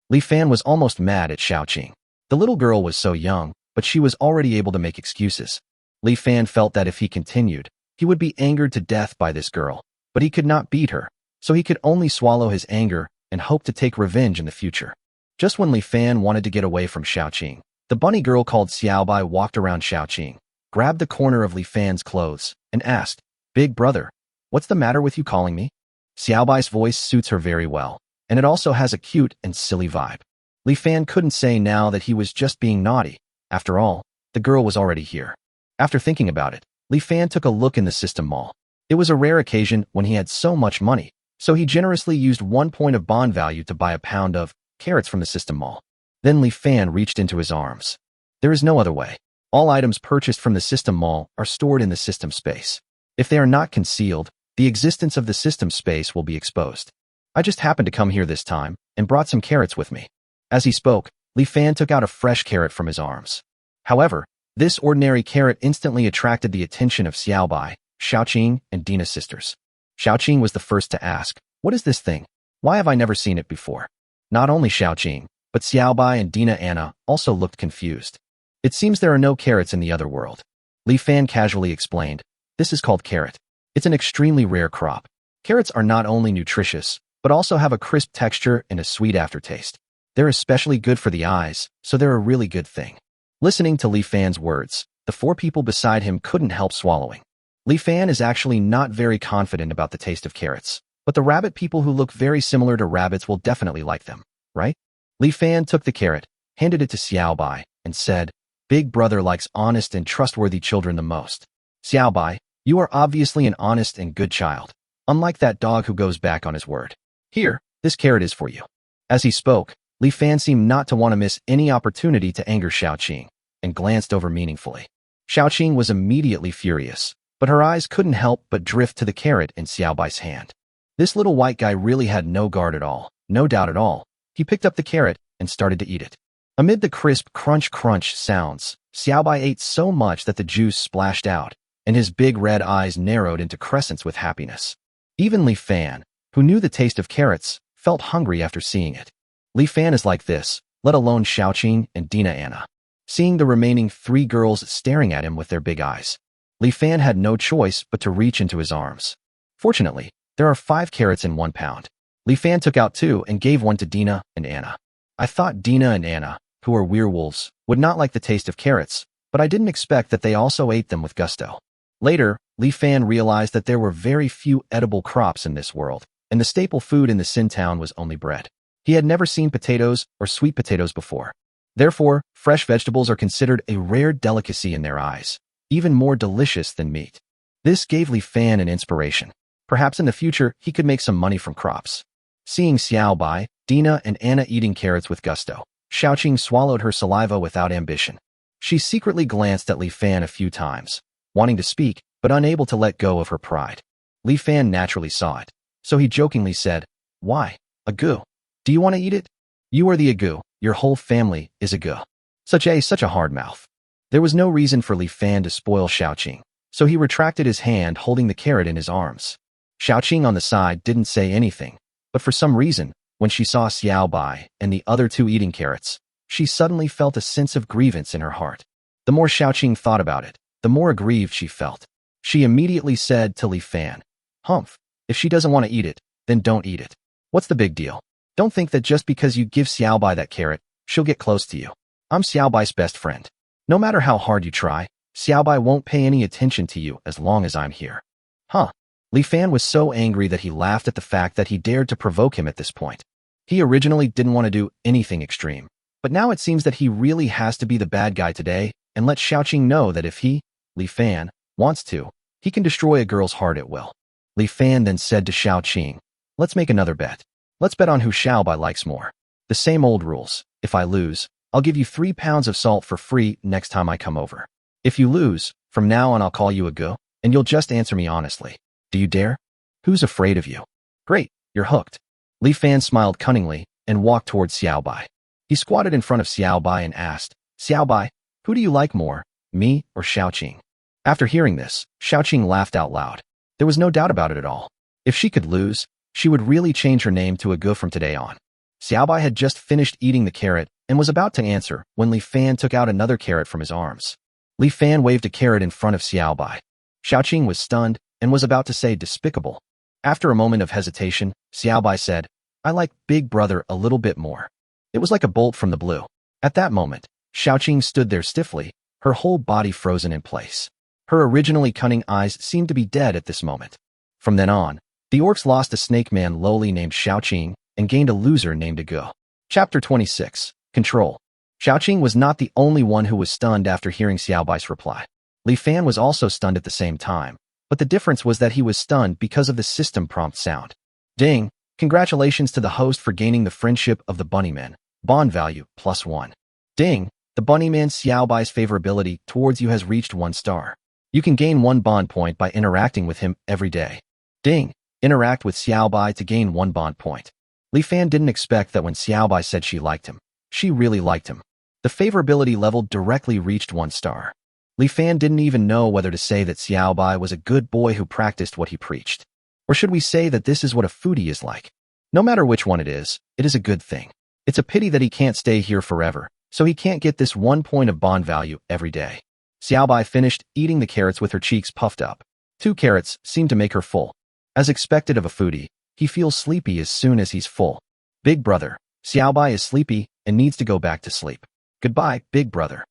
Li Fan was almost mad at Xiaoqing. The little girl was so young, but she was already able to make excuses. Li Fan felt that if he continued, he would be angered to death by this girl, but he could not beat her, so he could only swallow his anger and hope to take revenge in the future. Just when Li Fan wanted to get away from Xiaoqing, the bunny girl called Xiaobai walked around Xiaoqing, grabbed the corner of Li Fan's clothes, and asked, "Big brother, what's the matter with you calling me?" Xiaobai's voice suits her very well, and it also has a cute and silly vibe. Li Fan couldn't say now that he was just being naughty. After all, the girl was already here. After thinking about it, Li Fan took a look in the system mall. It was a rare occasion when he had so much money, so he generously used 1 point of bond value to buy a pound of carrots from the system mall. Then Li Fan reached into his arms. There is no other way. All items purchased from the system mall are stored in the system space. If they are not concealed, the existence of the system space will be exposed. I just happened to come here this time and brought some carrots with me. As he spoke, Li Fan took out a fresh carrot from his arms. However, this ordinary carrot instantly attracted the attention of Xiaobai, Xiaoqing, and Dina's sisters. Xiaoqing was the first to ask, "What is this thing? Why have I never seen it before?" Not only Xiaoqing, but Xiaobai and Dina Anna also looked confused. "It seems there are no carrots in the other world." Li Fan casually explained, "This is called carrot. It's an extremely rare crop. Carrots are not only nutritious, but also have a crisp texture and a sweet aftertaste. They're especially good for the eyes, so they're a really good thing." Listening to Li Fan's words, the 4 people beside him couldn't help swallowing. Li Fan is actually not very confident about the taste of carrots, but the rabbit people who look very similar to rabbits will definitely like them, right? Li Fan took the carrot, handed it to Xiaobai, and said, "Big brother likes honest and trustworthy children the most. Xiaobai, you are obviously an honest and good child, unlike that dog who goes back on his word. Here, this carrot is for you." As he spoke, Li Fan seemed not to want to miss any opportunity to anger Xiaoqing, and glanced over meaningfully. Xiaoqing was immediately furious, but her eyes couldn't help but drift to the carrot in Xiaobai's hand. This little white guy really had no guard at all, no doubt at all. He picked up the carrot and started to eat it. Amid the crisp crunch-crunch sounds, Xiaobai ate so much that the juice splashed out, and his big red eyes narrowed into crescents with happiness. Even Li Fan, who knew the taste of carrots, felt hungry after seeing it. Li Fan is like this, let alone Xiaoqing and Dina Anna. Seeing the remaining 3 girls staring at him with their big eyes, Li Fan had no choice but to reach into his arms. Fortunately, there are 5 carrots in 1 pound. Li Fan took out 2 and gave 1 to Dina and Anna. I thought Dina and Anna, who are werewolves, would not like the taste of carrots, but I didn't expect that they also ate them with gusto. Later, Li Fan realized that there were very few edible crops in this world, and the staple food in the Sin town was only bread. He had never seen potatoes or sweet potatoes before. Therefore, fresh vegetables are considered a rare delicacy in their eyes, even more delicious than meat. This gave Li Fan an inspiration. Perhaps in the future, he could make some money from crops. Seeing Xiaobai, Dina, and Anna eating carrots with gusto, Xiaoqing swallowed her saliva without ambition. She secretly glanced at Li Fan a few times, wanting to speak, but unable to let go of her pride. Li Fan naturally saw it, so he jokingly said, "Why, agu? Do you want to eat it? You are the agu, your whole family is agu." Such a hard mouth. There was no reason for Li Fan to spoil Xiaoqing, so he retracted his hand holding the carrot in his arms. Xiaoqing on the side didn't say anything, but for some reason, when she saw Xiaobai and the other 2 eating carrots, she suddenly felt a sense of grievance in her heart. The more Xiaoqing thought about it, the more aggrieved she felt. She immediately said to Li Fan, "Humph, if she doesn't want to eat it, then don't eat it. What's the big deal? Don't think that just because you give Xiaobai that carrot, she'll get close to you. I'm Xiaobai's best friend. No matter how hard you try, Xiaobai won't pay any attention to you as long as I'm here." Huh. Li Fan was so angry that he laughed at the fact that he dared to provoke him at this point. He originally didn't want to do anything extreme, but now it seems that he really has to be the bad guy today and let Xiaoqing know that if he, Li Fan, wants to, he can destroy a girl's heart at will. Li Fan then said to Xiaoqing, "Let's make another bet. Let's bet on who Xiaobai likes more. The same old rules. If I lose, I'll give you 3 pounds of salt for free next time I come over. If you lose, from now on I'll call you a go, and you'll just answer me honestly. Do you dare? Who's afraid of you?" "Great, you're hooked." Li Fan smiled cunningly and walked towards Xiaobai. He squatted in front of Xiaobai and asked, "Xiaobai, who do you like more, me or Xiaoqing?" After hearing this, Xiaoqing laughed out loud. There was no doubt about it at all. If she could lose, she would really change her name to a gu from today on. Xiaobai had just finished eating the carrot and was about to answer when Li Fan took out another carrot from his arms. Li Fan waved a carrot in front of Xiaobai. Xiaoqing was stunned and was about to say despicable. After a moment of hesitation, Xiaobai said, "I like Big Brother a little bit more." It was like a bolt from the blue. At that moment, Xiaoqing stood there stiffly, her whole body frozen in place. Her originally cunning eyes seemed to be dead at this moment. From then on, the orcs lost a snake man lowly named Xiaoqing and gained a loser named Gu. Chapter 26. Control. Xiaoqing was not the only one who was stunned after hearing Xiaobai's reply. Li Fan was also stunned at the same time, but the difference was that he was stunned because of the system prompt sound. Ding! Congratulations to the host for gaining the friendship of the Bunnyman. Bond value, +1. Ding! The Bunnyman Xiaobai's favorability towards you has reached 1 star. You can gain 1 bond point by interacting with him every day. Ding! Interact with Xiaobai to gain 1 bond point. Li Fan didn't expect that when Xiaobai said she liked him. She really liked him. The favorability level directly reached 1 star. Li Fan didn't even know whether to say that Xiaobai was a good boy who practiced what he preached. Or should we say that this is what a foodie is like? No matter which one it is a good thing. It's a pity that he can't stay here forever, so he can't get this 1 point of bond value every day. Xiaobai finished eating the carrots with her cheeks puffed up. 2 carrots seemed to make her full. As expected of a foodie, he feels sleepy as soon as he's full. Big brother, Xiaobai is sleepy and needs to go back to sleep. Goodbye, big brother.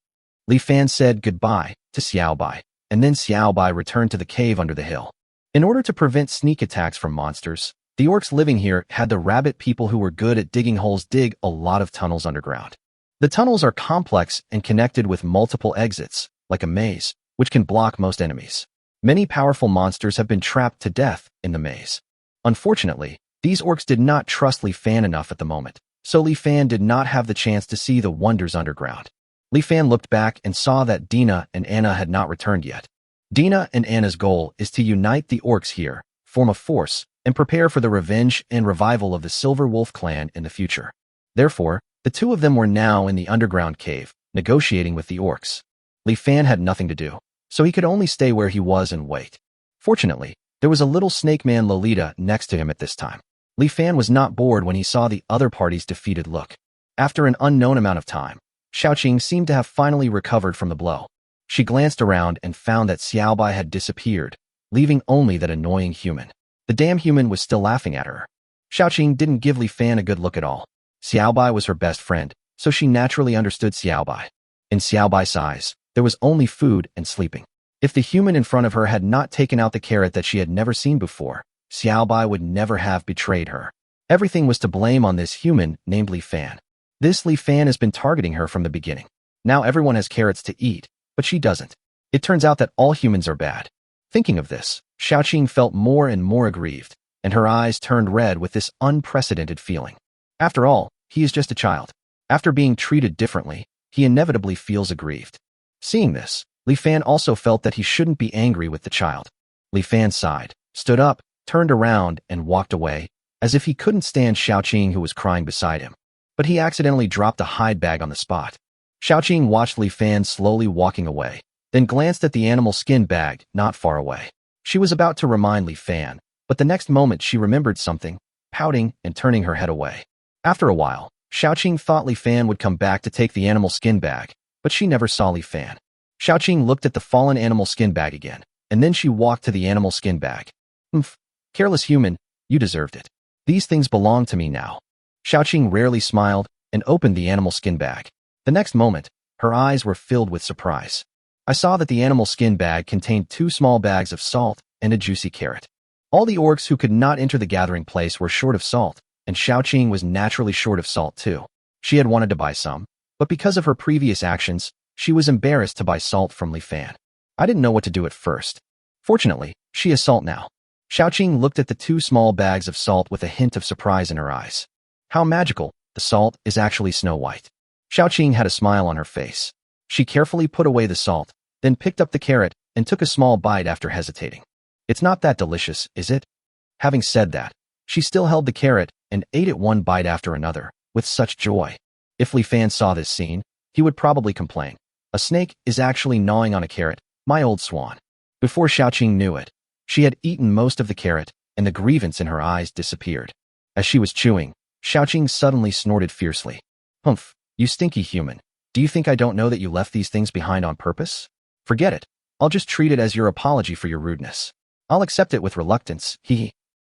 Li Fan said goodbye to Xiaobai, and then Xiaobai returned to the cave under the hill. In order to prevent sneak attacks from monsters, the orcs living here had the rabbit people who were good at digging holes dig a lot of tunnels underground. The tunnels are complex and connected with multiple exits, like a maze, which can block most enemies. Many powerful monsters have been trapped to death in the maze. Unfortunately, these orcs did not trust Li Fan enough at the moment, so Li Fan did not have the chance to see the wonders underground. Li Fan looked back and saw that Dina and Anna had not returned yet. Dina and Anna's goal is to unite the orcs here, form a force, and prepare for the revenge and revival of the Silver Wolf clan in the future. Therefore, the two of them were now in the underground cave, negotiating with the orcs. Li Fan had nothing to do, so he could only stay where he was and wait. Fortunately, there was a little snake man Lolita next to him at this time. Li Fan was not bored when he saw the other party's defeated look. After an unknown amount of time, Xiaoqing seemed to have finally recovered from the blow. She glanced around and found that Xiaobai had disappeared, leaving only that annoying human. The damn human was still laughing at her. Xiaoqing didn't give Li Fan a good look at all. Xiaobai was her best friend, so she naturally understood Xiaobai. In Xiaobai's eyes, there was only food and sleeping. If the human in front of her had not taken out the carrot that she had never seen before, Xiaobai would never have betrayed her. Everything was to blame on this human named Li Fan. This Li Fan has been targeting her from the beginning. Now everyone has carrots to eat, but she doesn't. It turns out that all humans are bad. Thinking of this, Xiaoqing felt more and more aggrieved, and her eyes turned red with this unprecedented feeling. After all, he is just a child. After being treated differently, he inevitably feels aggrieved. Seeing this, Li Fan also felt that he shouldn't be angry with the child. Li Fan sighed, stood up, turned around, and walked away, as if he couldn't stand Xiaoqing who was crying beside him. But he accidentally dropped a hide bag on the spot. Xiaoqing watched Li Fan slowly walking away, then glanced at the animal skin bag not far away. She was about to remind Li Fan, but the next moment she remembered something, pouting and turning her head away. After a while, Xiaoqing thought Li Fan would come back to take the animal skin bag, but she never saw Li Fan. Xiaoqing looked at the fallen animal skin bag again, and then she walked to the animal skin bag. Humph, careless human, you deserved it. These things belong to me now. Xiaoqing rarely smiled and opened the animal skin bag. The next moment, her eyes were filled with surprise. I saw that the animal skin bag contained 2 small bags of salt and a juicy carrot. All the orcs who could not enter the gathering place were short of salt, and Xiaoqing was naturally short of salt too. She had wanted to buy some, but because of her previous actions, she was embarrassed to buy salt from Li Fan. I didn't know what to do at first. Fortunately, she has salt now. Xiaoqing looked at the 2 small bags of salt with a hint of surprise in her eyes. How magical, the salt is actually snow white. Xiaoqing had a smile on her face. She carefully put away the salt, then picked up the carrot and took a small bite after hesitating. It's not that delicious, is it? Having said that, she still held the carrot and ate it one bite after another, with such joy. If Li Fan saw this scene, he would probably complain. A snake is actually gnawing on a carrot, my old swan. Before Xiaoqing knew it, she had eaten most of the carrot, and the grievance in her eyes disappeared. As she was chewing, Xiaoqing suddenly snorted fiercely. Humph, you stinky human. Do you think I don't know that you left these things behind on purpose? Forget it. I'll just treat it as your apology for your rudeness. I'll accept it with reluctance, hee hee.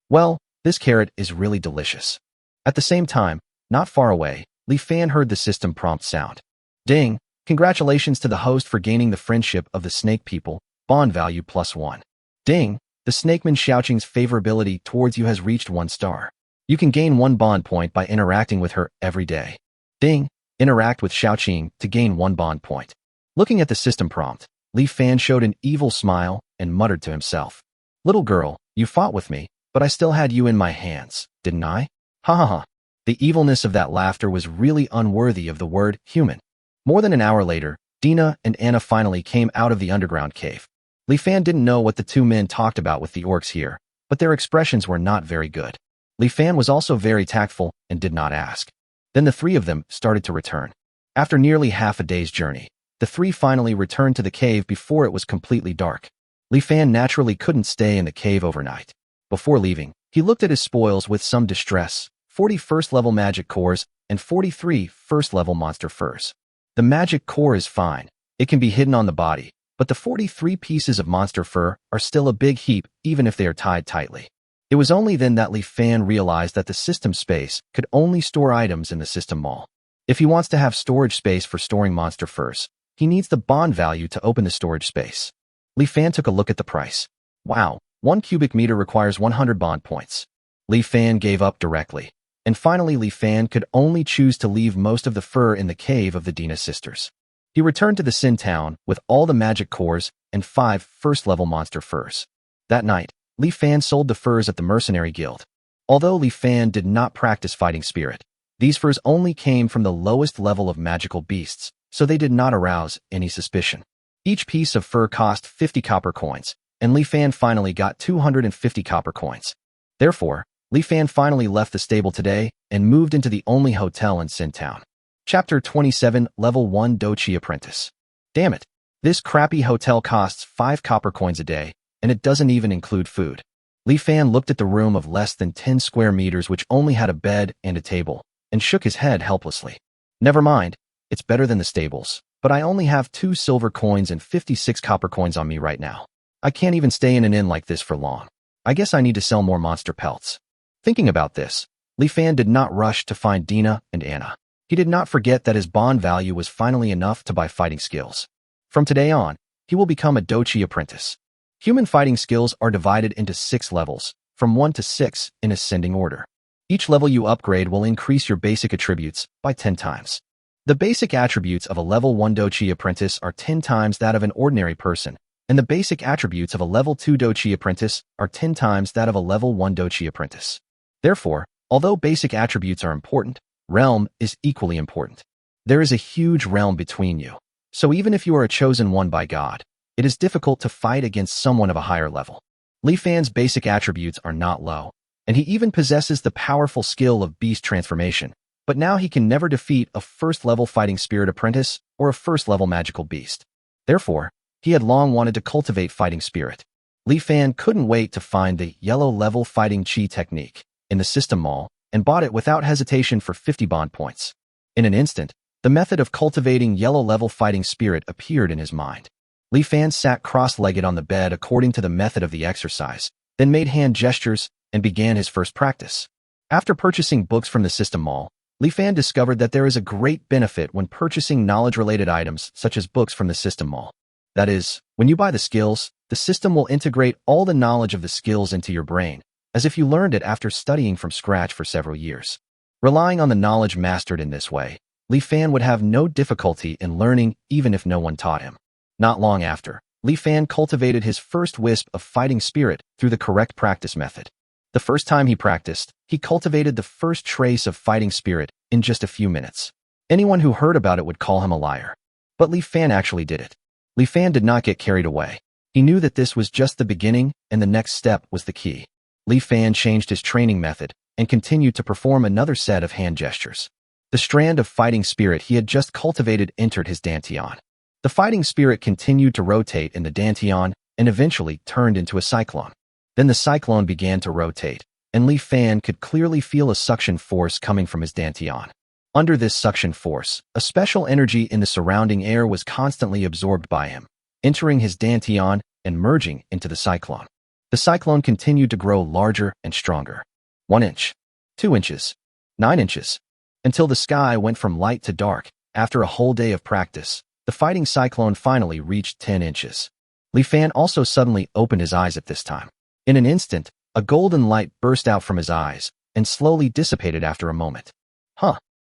Well, this carrot is really delicious. At the same time, not far away, Li Fan heard the system prompt sound. Ding! Congratulations to the host for gaining the friendship of the snake people, bond value +1. Ding! The snakeman Xiaoqing's favorability towards you has reached 1 star. You can gain 1 bond point by interacting with her every day. Ding! Interact with Xiaoqing to gain 1 bond point. Looking at the system prompt, Li Fan showed an evil smile and muttered to himself. Little girl, you fought with me, but I still had you in my hands, didn't I? Ha ha ha. The evilness of that laughter was really unworthy of the word human. More than an hour later, Dina and Anna finally came out of the underground cave. Li Fan didn't know what the two men talked about with the orcs here, but their expressions were not very good. Li Fan was also very tactful and did not ask. Then the three of them started to return. After nearly half a day's journey, the three finally returned to the cave before it was completely dark. Li Fan naturally couldn't stay in the cave overnight. Before leaving, he looked at his spoils with some distress: 40 first-level magic cores and 43 first-level monster furs. The magic core is fine. It can be hidden on the body, but the 43 pieces of monster fur are still a big heap even if they are tied tightly. It was only then that Li Fan realized that the system space could only store items in the system mall. If he wants to have storage space for storing monster furs, he needs the bond value to open the storage space. Li Fan took a look at the price. Wow, 1 cubic meter requires 100 bond points. Li Fan gave up directly. And finally Li Fan could only choose to leave most of the fur in the cave of the Dina sisters. He returned to the Sin town with all the magic cores and 5 first-level monster furs. That night, Li Fan sold the furs at the Mercenary Guild. Although Li Fan did not practice fighting spirit, these furs only came from the lowest level of magical beasts, so they did not arouse any suspicion. Each piece of fur cost 50 copper coins, and Li Fan finally got 250 copper coins. Therefore, Li Fan finally left the stable today and moved into the only hotel in Sin Town. Chapter 27, Level 1 Dochi Apprentice. Damn it. This crappy hotel costs 5 copper coins a day, and it doesn't even include food. Li Fan looked at the room of less than 10 square meters which only had a bed and a table, and shook his head helplessly. Never mind, it's better than the stables, but I only have 2 silver coins and 56 copper coins on me right now. I can't even stay in an inn like this for long. I guess I need to sell more monster pelts. Thinking about this, Li Fan did not rush to find Dina and Anna. He did not forget that his bond value was finally enough to buy fighting skills. From today on, he will become a Dochi apprentice. Human fighting skills are divided into 6 levels, from 1 to 6 in ascending order. Each level you upgrade will increase your basic attributes by 10 times. The basic attributes of a level 1 Dochi apprentice are 10 times that of an ordinary person, and the basic attributes of a level 2 Dochi apprentice are 10 times that of a level 1 Dochi apprentice. Therefore, although basic attributes are important, realm is equally important. There is a huge realm between you, so even if you are a chosen one by God, it is difficult to fight against someone of a higher level. Li Fan's basic attributes are not low, and he even possesses the powerful skill of beast transformation, but now he can never defeat a first-level fighting spirit apprentice or a first-level magical beast. Therefore, he had long wanted to cultivate fighting spirit. Li Fan couldn't wait to find the yellow-level fighting chi technique in the system mall and bought it without hesitation for 50 bond points. In an instant, the method of cultivating yellow-level fighting spirit appeared in his mind. Li Fan sat cross-legged on the bed according to the method of the exercise, then made hand gestures and began his first practice. After purchasing books from the system mall, Li Fan discovered that there is a great benefit when purchasing knowledge-related items such as books from the system mall. That is, when you buy the skills, the system will integrate all the knowledge of the skills into your brain, as if you learned it after studying from scratch for several years. Relying on the knowledge mastered in this way, Li Fan would have no difficulty in learning even if no one taught him. Not long after, Li Fan cultivated his first wisp of fighting spirit through the correct practice method. The first time he practiced, he cultivated the first trace of fighting spirit in just a few minutes. Anyone who heard about it would call him a liar. But Li Fan actually did it. Li Fan did not get carried away. He knew that this was just the beginning and the next step was the key. Li Fan changed his training method and continued to perform another set of hand gestures. The strand of fighting spirit he had just cultivated entered his dantian. The fighting spirit continued to rotate in the dantian and eventually turned into a cyclone. Then the cyclone began to rotate, and Li Fan could clearly feel a suction force coming from his dantian. Under this suction force, a special energy in the surrounding air was constantly absorbed by him, entering his dantian and merging into the cyclone. The cyclone continued to grow larger and stronger. 1 inch, 2 inches, 9 inches. until the sky went from light to dark. After a whole day of practice, the fighting cyclone finally reached 10 inches. Li Fan also suddenly opened his eyes at this time. In an instant, a golden light burst out from his eyes and slowly dissipated after a moment.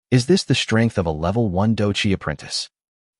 Is this the strength of a level 1 Dochi apprentice?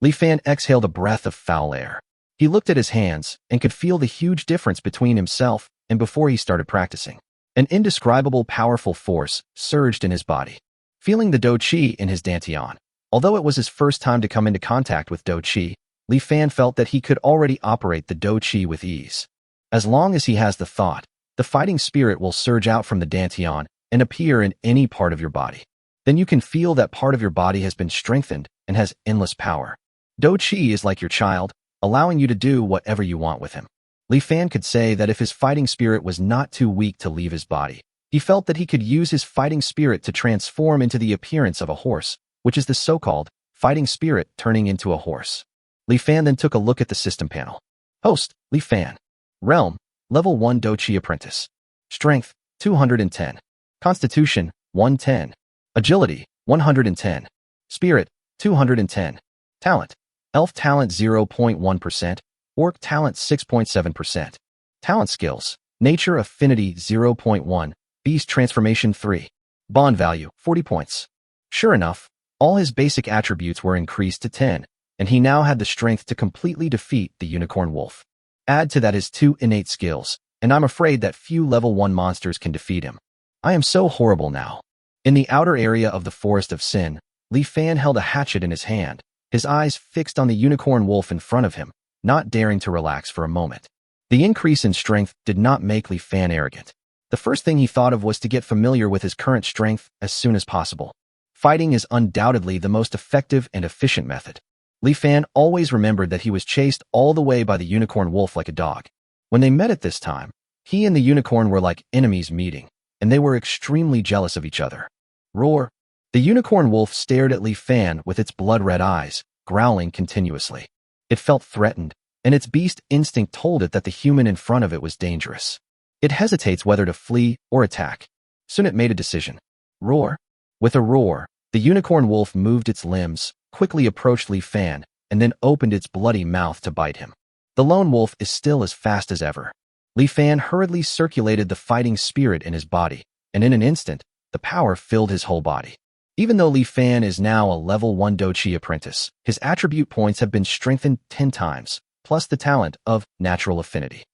Li Fan exhaled a breath of foul air. He looked at his hands and could feel the huge difference between himself and before he started practicing. An indescribable powerful force surged in his body. Feeling the Dochi in his dantian, although it was his first time to come into contact with Dochi, Li Fan felt that he could already operate the Dochi with ease. As long as he has the thought, the fighting spirit will surge out from the dantian and appear in any part of your body. Then you can feel that part of your body has been strengthened and has endless power. Dochi is like your child, allowing you to do whatever you want with him. Li Fan could say that if his fighting spirit was not too weak to leave his body, he felt that he could use his fighting spirit to transform into the appearance of a horse, which is the so-called fighting spirit turning into a horse. Li Fan then took a look at the system panel. Host, Li Fan. Realm, Level 1 Dochi Apprentice. Strength, 210. Constitution, 110. Agility, 110. Spirit, 210. Talent, Elf Talent 0.1%, Orc Talent 6.7%. Talent Skills, Nature Affinity 0.1, Beast Transformation 3. Bond Value, 40 points. Sure enough, all his basic attributes were increased to 10, and he now had the strength to completely defeat the Unicorn Wolf. Add to that his 2 innate skills, and I'm afraid that few level 1 monsters can defeat him. I am so horrible now. In the outer area of the Forest of Sin, Li Fan held a hatchet in his hand, his eyes fixed on the Unicorn Wolf in front of him, not daring to relax for a moment. The increase in strength did not make Li Fan arrogant. The first thing he thought of was to get familiar with his current strength as soon as possible. Fighting is undoubtedly the most effective and efficient method. Li Fan always remembered that he was chased all the way by the Unicorn Wolf like a dog. When they met at this time, he and the unicorn were like enemies meeting, and they were extremely jealous of each other. Roar! The Unicorn Wolf stared at Li Fan with its blood-red eyes, growling continuously. It felt threatened, and its beast instinct told it that the human in front of it was dangerous. It hesitates whether to flee or attack. Soon it made a decision. Roar! With a roar, the Unicorn Wolf moved its limbs, quickly approached Li Fan, and then opened its bloody mouth to bite him. The lone wolf is still as fast as ever. Li Fan hurriedly circulated the fighting spirit in his body, and in an instant, the power filled his whole body. Even though Li Fan is now a level 1 Dochi apprentice, his attribute points have been strengthened 10 times, plus the talent of natural affinity.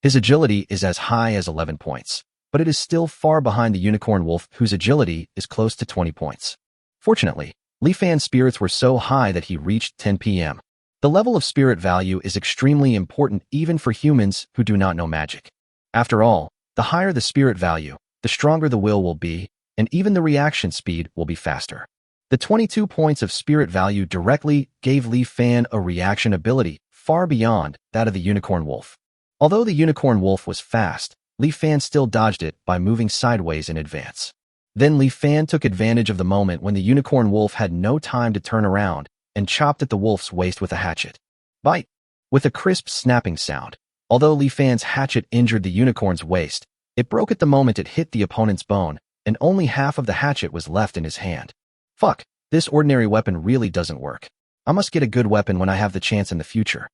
His agility is as high as 11 points, but it is still far behind the Unicorn Wolf, whose agility is close to 20 points. Fortunately, Li Fan's spirits were so high that he reached 10 PM. The level of spirit value is extremely important even for humans who do not know magic. After all, the higher the spirit value, the stronger the will be, and even the reaction speed will be faster. The 22 points of spirit value directly gave Li Fan a reaction ability far beyond that of the Unicorn Wolf. Although the Unicorn Wolf was fast, Li Fan still dodged it by moving sideways in advance. Then Li Fan took advantage of the moment when the Unicorn Wolf had no time to turn around and chopped at the wolf's waist with a hatchet. Bite! With a crisp snapping sound. Although Li Fan's hatchet injured the unicorn's waist, it broke at the moment it hit the opponent's bone, and only half of the hatchet was left in his hand. Fuck, this ordinary weapon really doesn't work. I must get a good weapon when I have the chance in the future.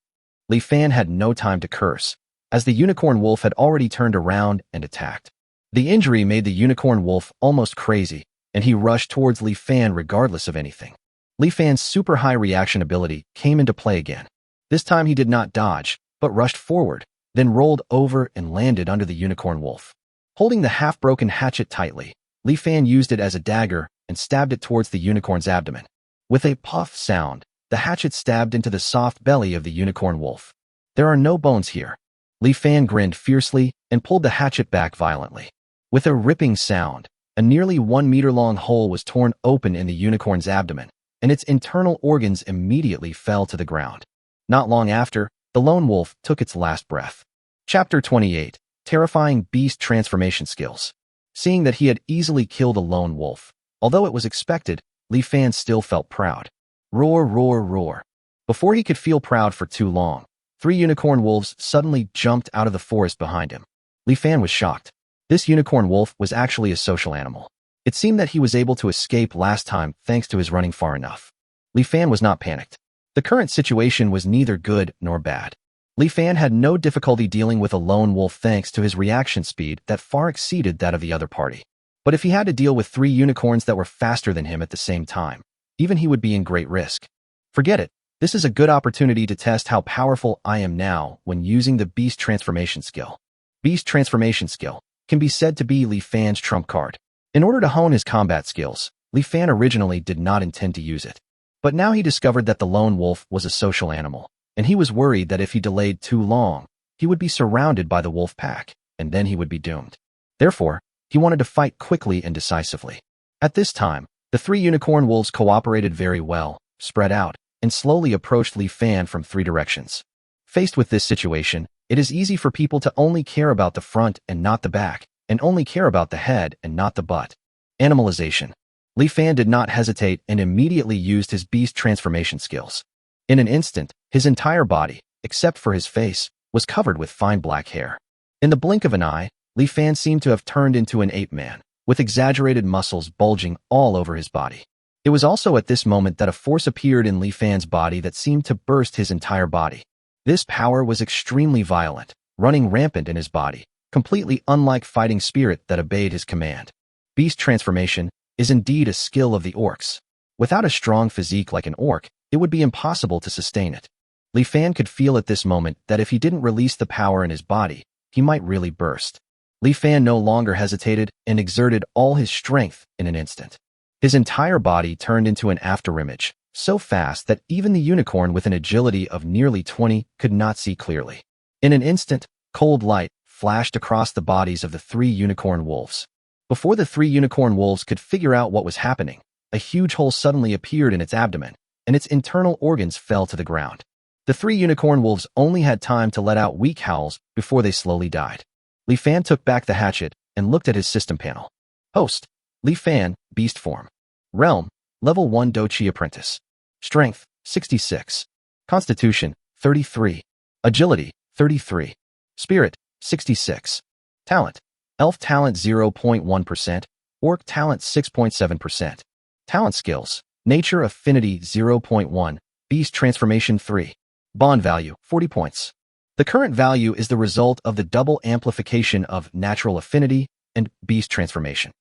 Li Fan had no time to curse, as the Unicorn Wolf had already turned around and attacked. The injury made the Unicorn Wolf almost crazy, and he rushed towards Li Fan regardless of anything. Li Fan's super high reaction ability came into play again. This time he did not dodge, but rushed forward, then rolled over and landed under the Unicorn Wolf. Holding the half-broken hatchet tightly, Li Fan used it as a dagger and stabbed it towards the unicorn's abdomen. With a puff sound, the hatchet stabbed into the soft belly of the Unicorn Wolf. There are no bones here. Li Fan grinned fiercely and pulled the hatchet back violently. With a ripping sound, a nearly 1-meter-long hole was torn open in the unicorn's abdomen, and its internal organs immediately fell to the ground. Not long after, the lone wolf took its last breath. Chapter 28, Terrifying Beast Transformation Skills. Seeing that he had easily killed a lone wolf, although it was expected, Li Fan still felt proud. Roar, roar, roar. Before he could feel proud for too long, 3 unicorn wolves suddenly jumped out of the forest behind him. Li Fan was shocked. This unicorn wolf was actually a social animal. It seemed that he was able to escape last time thanks to his running far enough. Li Fan was not panicked. The current situation was neither good nor bad. Li Fan had no difficulty dealing with a lone wolf thanks to his reaction speed that far exceeded that of the other party. But if he had to deal with 3 unicorns that were faster than him at the same time, even he would be in great risk. Forget it. This is a good opportunity to test how powerful I am now when using the Beast Transformation skill. Beast Transformation skill can be said to be Li Fan's trump card. In order to hone his combat skills, Li Fan originally did not intend to use it. But now he discovered that the lone wolf was a social animal, and he was worried that if he delayed too long, he would be surrounded by the wolf pack, and then he would be doomed. Therefore, he wanted to fight quickly and decisively. At this time, the 3 unicorn wolves cooperated very well, spread out, and slowly approached Li Fan from 3 directions. Faced with this situation, it is easy for people to only care about the front and not the back, and only care about the head and not the butt. Animalization. Li Fan did not hesitate and immediately used his beast transformation skills. In an instant, his entire body, except for his face, was covered with fine black hair. In the blink of an eye, Li Fan seemed to have turned into an ape man, with exaggerated muscles bulging all over his body. It was also at this moment that a force appeared in Li Fan's body that seemed to burst his entire body. This power was extremely violent, running rampant in his body, completely unlike fighting spirit that obeyed his command. Beast transformation is indeed a skill of the orcs. Without a strong physique like an orc, it would be impossible to sustain it. Li Fan could feel at this moment that if he didn't release the power in his body, he might really burst. Li Fan no longer hesitated and exerted all his strength in an instant. His entire body turned into an afterimage, so fast that even the unicorn with an agility of nearly 20 could not see clearly. In an instant, cold light flashed across the bodies of the 3 unicorn wolves. Before the 3 unicorn wolves could figure out what was happening, a huge hole suddenly appeared in its abdomen, and its internal organs fell to the ground. The 3 unicorn wolves only had time to let out weak howls before they slowly died. Li Fan took back the hatchet and looked at his system panel. Host: Li Fan, Beast Form. Realm: Level 1 Dochi Apprentice. Strength: 66. Constitution: 33. Agility: 33. Spirit: 66. Talent: Elf Talent 0.1%, Orc Talent 6.7%. Talent Skills: Nature Affinity 0.1, Beast Transformation 3. Bond Value: 40 points. The current value is the result of the double amplification of Natural Affinity and Beast Transformation.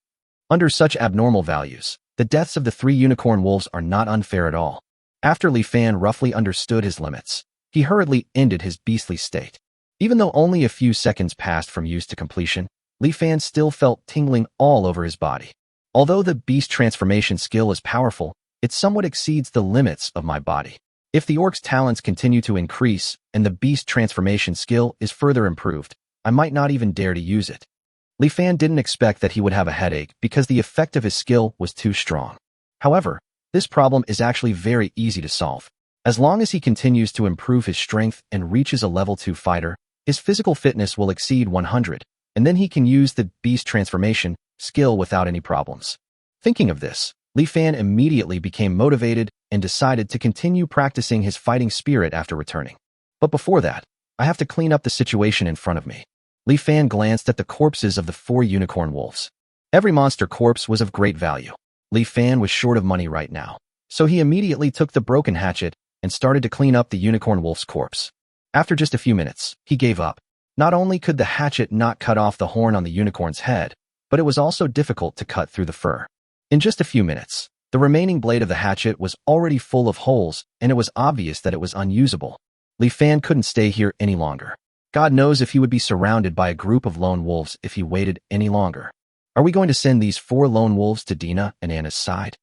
Under such abnormal values, the deaths of the 3 unicorn wolves are not unfair at all. After Li Fan roughly understood his limits, he hurriedly ended his beastly state. Even though only a few seconds passed from use to completion, Li Fan still felt tingling all over his body. Although the beast transformation skill is powerful, it somewhat exceeds the limits of my body. If the orc's talents continue to increase and the beast transformation skill is further improved, I might not even dare to use it. Li Fan didn't expect that he would have a headache because the effect of his skill was too strong. However, this problem is actually very easy to solve. As long as he continues to improve his strength and reaches a level 2 fighter, his physical fitness will exceed 100, and then he can use the beast transformation skill without any problems. Thinking of this, Li Fan immediately became motivated and decided to continue practicing his fighting spirit after returning. But before that, I have to clean up the situation in front of me. Li Fan glanced at the corpses of the 4 unicorn wolves. Every monster corpse was of great value. Li Fan was short of money right now, so he immediately took the broken hatchet and started to clean up the unicorn wolf's corpse. After just a few minutes, he gave up. Not only could the hatchet not cut off the horn on the unicorn's head, but it was also difficult to cut through the fur. In just a few minutes, the remaining blade of the hatchet was already full of holes, and it was obvious that it was unusable. Li Fan couldn't stay here any longer. God knows if he would be surrounded by a group of lone wolves if he waited any longer. Are we going to send these 4 lone wolves to Dina and Anna's side?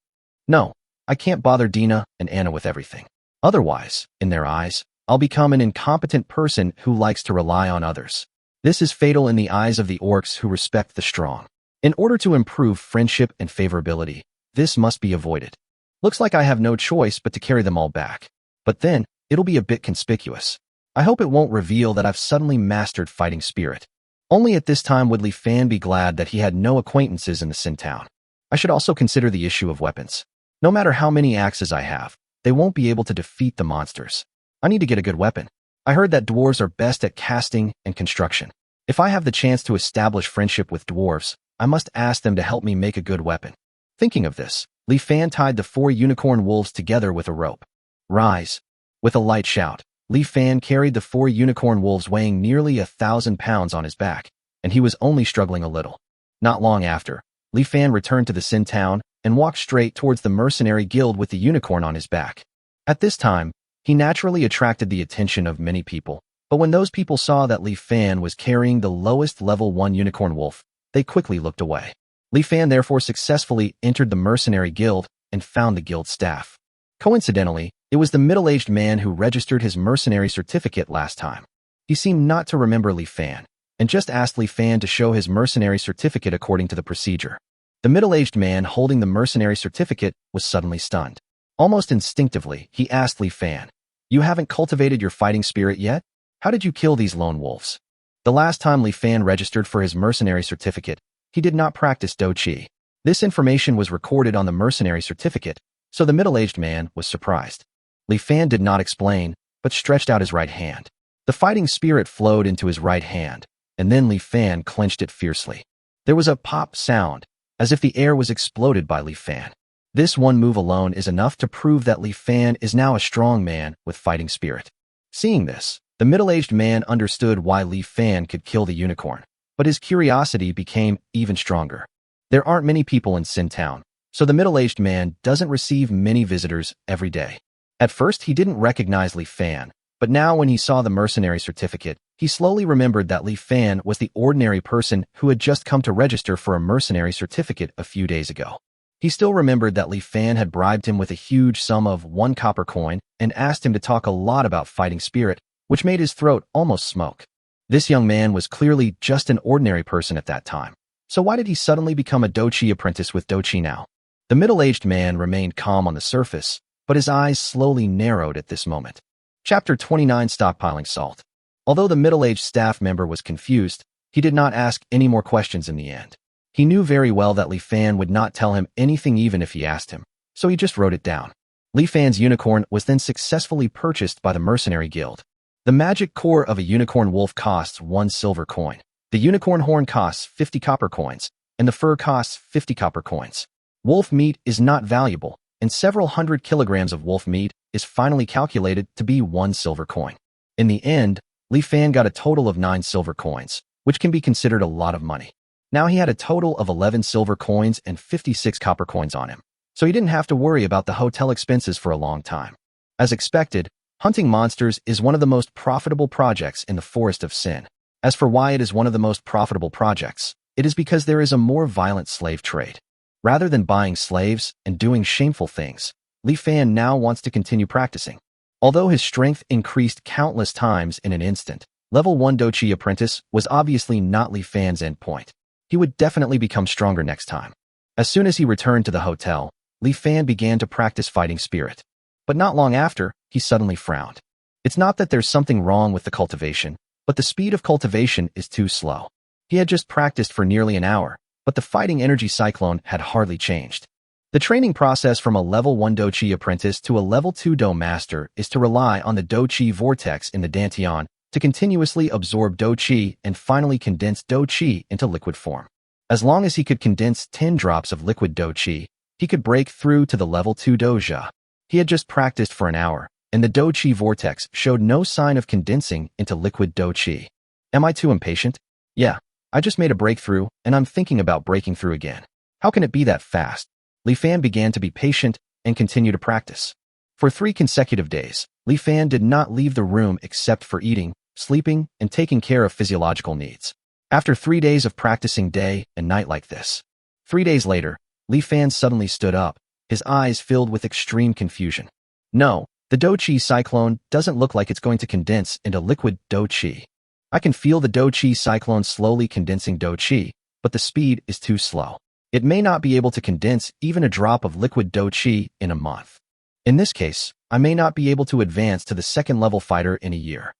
No, I can't bother Dina and Anna with everything. Otherwise, in their eyes, I'll become an incompetent person who likes to rely on others. This is fatal in the eyes of the orcs who respect the strong. In order to improve friendship and favorability, this must be avoided. Looks like I have no choice but to carry them all back. But then, it'll be a bit conspicuous. I hope it won't reveal that I've suddenly mastered fighting spirit. Only at this time would Li Fan be glad that he had no acquaintances in the Sin Town. I should also consider the issue of weapons. No matter how many axes I have, they won't be able to defeat the monsters. I need to get a good weapon. I heard that dwarves are best at casting and construction. If I have the chance to establish friendship with dwarves, I must ask them to help me make a good weapon. Thinking of this, Li Fan tied the 4 unicorn wolves together with a rope. Rise! With a light shout, Li Fan carried the 4 unicorn wolves weighing nearly 1,000 pounds on his back, and he was only struggling a little. Not long after, Li Fan returned to the Sin town and walked straight towards the mercenary guild with the unicorn on his back. At this time, he naturally attracted the attention of many people, but when those people saw that Li Fan was carrying the lowest level 1 unicorn wolf, they quickly looked away. Li Fan therefore successfully entered the mercenary guild and found the guild staff. Coincidentally, it was the middle-aged man who registered his mercenary certificate last time. He seemed not to remember Li Fan, and just asked Li Fan to show his mercenary certificate according to the procedure. The middle-aged man holding the mercenary certificate was suddenly stunned. Almost instinctively, he asked Li Fan, "You haven't cultivated your fighting spirit yet? How did you kill these lone wolves?" The last time Li Fan registered for his mercenary certificate, he did not practice Do Chi. This information was recorded on the mercenary certificate, so the middle-aged man was surprised. Li Fan did not explain, but stretched out his right hand. The fighting spirit flowed into his right hand, and then Li Fan clenched it fiercely. There was a pop sound, as if the air was exploded by Li Fan. This one move alone is enough to prove that Li Fan is now a strong man with fighting spirit. Seeing this, the middle-aged man understood why Li Fan could kill the unicorn, but his curiosity became even stronger. There aren't many people in Sin Town, so the middle-aged man doesn't receive many visitors every day. At first, he didn't recognize Li Fan, but now when he saw the mercenary certificate, he slowly remembered that Li Fan was the ordinary person who had just come to register for a mercenary certificate a few days ago. He still remembered that Li Fan had bribed him with a huge sum of 1 copper coin and asked him to talk a lot about fighting spirit, which made his throat almost smoke. This young man was clearly just an ordinary person at that time. So why did he suddenly become a Do Chi apprentice with Do Chi now? The middle-aged man remained calm on the surface, but his eyes slowly narrowed at this moment. Chapter 29: Stockpiling Salt. Although the middle-aged staff member was confused, he did not ask any more questions in the end. He knew very well that Li Fan would not tell him anything even if he asked him, so he just wrote it down. Li Fan's unicorn was then successfully purchased by the mercenary guild. The magic core of a unicorn wolf costs 1 silver coin. The unicorn horn costs 50 copper coins, and the fur costs 50 copper coins. Wolf meat is not valuable, and several hundred kilograms of wolf meat is finally calculated to be 1 silver coin. In the end, Li Fan got a total of 9 silver coins, which can be considered a lot of money. Now he had a total of 11 silver coins and 56 copper coins on him, so he didn't have to worry about the hotel expenses for a long time. As expected, hunting monsters is one of the most profitable projects in the Forest of Sin. As for why it is one of the most profitable projects, it is because there is a more violent slave trade. Rather than buying slaves and doing shameful things, Li Fan now wants to continue practicing. Although his strength increased countless times in an instant, level 1 Do Chi apprentice was obviously not Li Fan's end point. He would definitely become stronger next time. As soon as he returned to the hotel, Li Fan began to practice fighting spirit. But not long after, he suddenly frowned. It's not that there's something wrong with the cultivation, but the speed of cultivation is too slow. He had just practiced for nearly an hour, but the fighting energy cyclone had hardly changed. The training process from a level 1 Do Chi apprentice to a level 2 Do master is to rely on the Do Chi vortex in the Dantian to continuously absorb Do Chi and finally condense Do Chi into liquid form. As long as he could condense 10 drops of liquid Do Chi, he could break through to the level 2 Doja. He had just practiced for an hour, and the Do Chi vortex showed no sign of condensing into liquid Do Chi. Am I too impatient? Yeah, I just made a breakthrough, and I'm thinking about breaking through again. How can it be that fast? Li Fan began to be patient and continue to practice. For 3 consecutive days, Li Fan did not leave the room except for eating, sleeping, and taking care of physiological needs. After 3 days of practicing day and night like this, 3 days later, Li Fan suddenly stood up, his eyes filled with extreme confusion. No, the Do Chi cyclone doesn't look like it's going to condense into liquid Do Chi. I can feel the Do Chi cyclone slowly condensing Do Chi, but the speed is too slow. It may not be able to condense even a drop of liquid Do Chi in a month. In this case, I may not be able to advance to the 2nd level fighter in a year.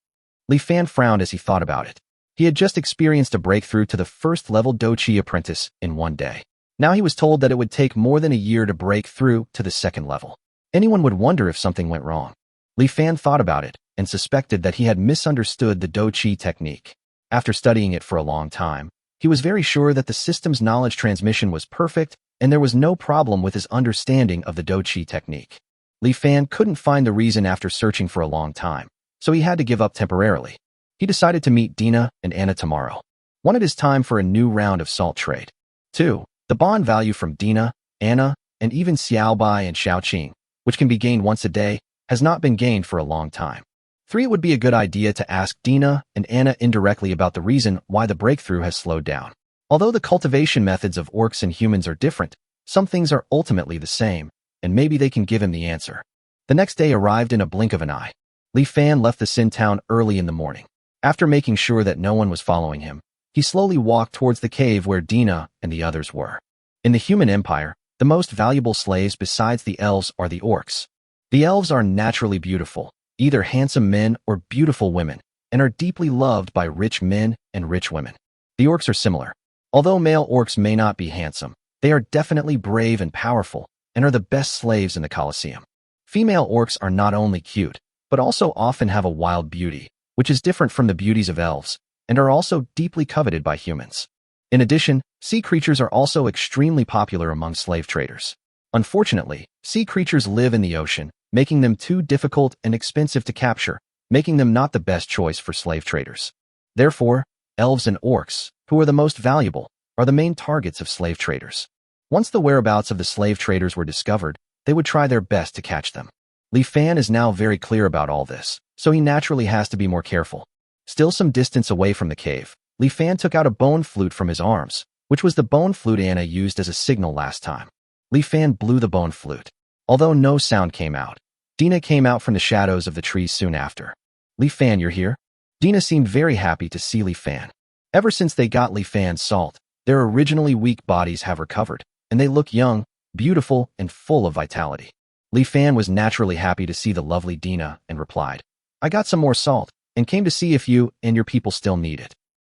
Li Fan frowned as he thought about it. He had just experienced a breakthrough to the 1st level Do Chi apprentice in 1 day. Now he was told that it would take more than a year to break through to the 2nd level. Anyone would wonder if something went wrong. Li Fan thought about it and suspected that he had misunderstood the Do Chi technique. After studying it for a long time, He was very sure that the system's knowledge transmission was perfect, and there was no problem with his understanding of the Dochi technique. Li Fan couldn't find the reason after searching for a long time, so he had to give up temporarily. He decided to meet Dina and Anna tomorrow. 1. It is time for a new round of salt trade. 2. The bond value from Dina, Anna, and even Xiaobai and Xiaoqing, which can be gained once a day, has not been gained for a long time. 3. It would be a good idea to ask Dina and Anna indirectly about the reason why the breakthrough has slowed down. Although the cultivation methods of orcs and humans are different, some things are ultimately the same, and maybe they can give him the answer. The next day arrived in a blink of an eye. Li Fan left the Xin town early in the morning. After making sure that no one was following him, he slowly walked towards the cave where Dina and the others were. In the human empire, the most valuable slaves besides the elves are the orcs. The elves are naturally beautiful, either handsome men or beautiful women, and are deeply loved by rich men and rich women. The orcs are similar. Although male orcs may not be handsome, they are definitely brave and powerful, and are the best slaves in the Colosseum. Female orcs are not only cute, but also often have a wild beauty, which is different from the beauties of elves, and are also deeply coveted by humans. In addition, sea creatures are also extremely popular among slave traders. Unfortunately, sea creatures live in the ocean, making them too difficult and expensive to capture, making them not the best choice for slave traders. Therefore, elves and orcs, who are the most valuable, are the main targets of slave traders. Once the whereabouts of the slave traders were discovered, they would try their best to catch them. Li Fan is now very clear about all this, so he naturally has to be more careful. Still some distance away from the cave, Li Fan took out a bone flute from his arms, which was the bone flute Anna used as a signal last time. Li Fan blew the bone flute. Although no sound came out, Dina came out from the shadows of the trees soon after. Li Fan, you're here? Dina seemed very happy to see Li Fan. Ever since they got Li Fan's salt, their originally weak bodies have recovered, and they look young, beautiful, and full of vitality. Li Fan was naturally happy to see the lovely Dina and replied, I got some more salt, and came to see if you and your people still need it.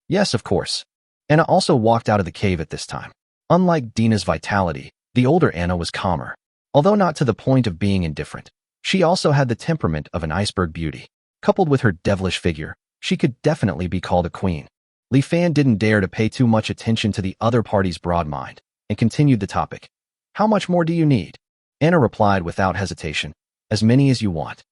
Yes, of course. Anna also walked out of the cave at this time. Unlike Dina's vitality, the older Anna was calmer. Although not to the point of being indifferent, she also had the temperament of an iceberg beauty. Coupled with her devilish figure, she could definitely be called a queen. Li Fan didn't dare to pay too much attention to the other party's broad mind, and continued the topic. How much more do you need? Anna replied without hesitation, as many as you want.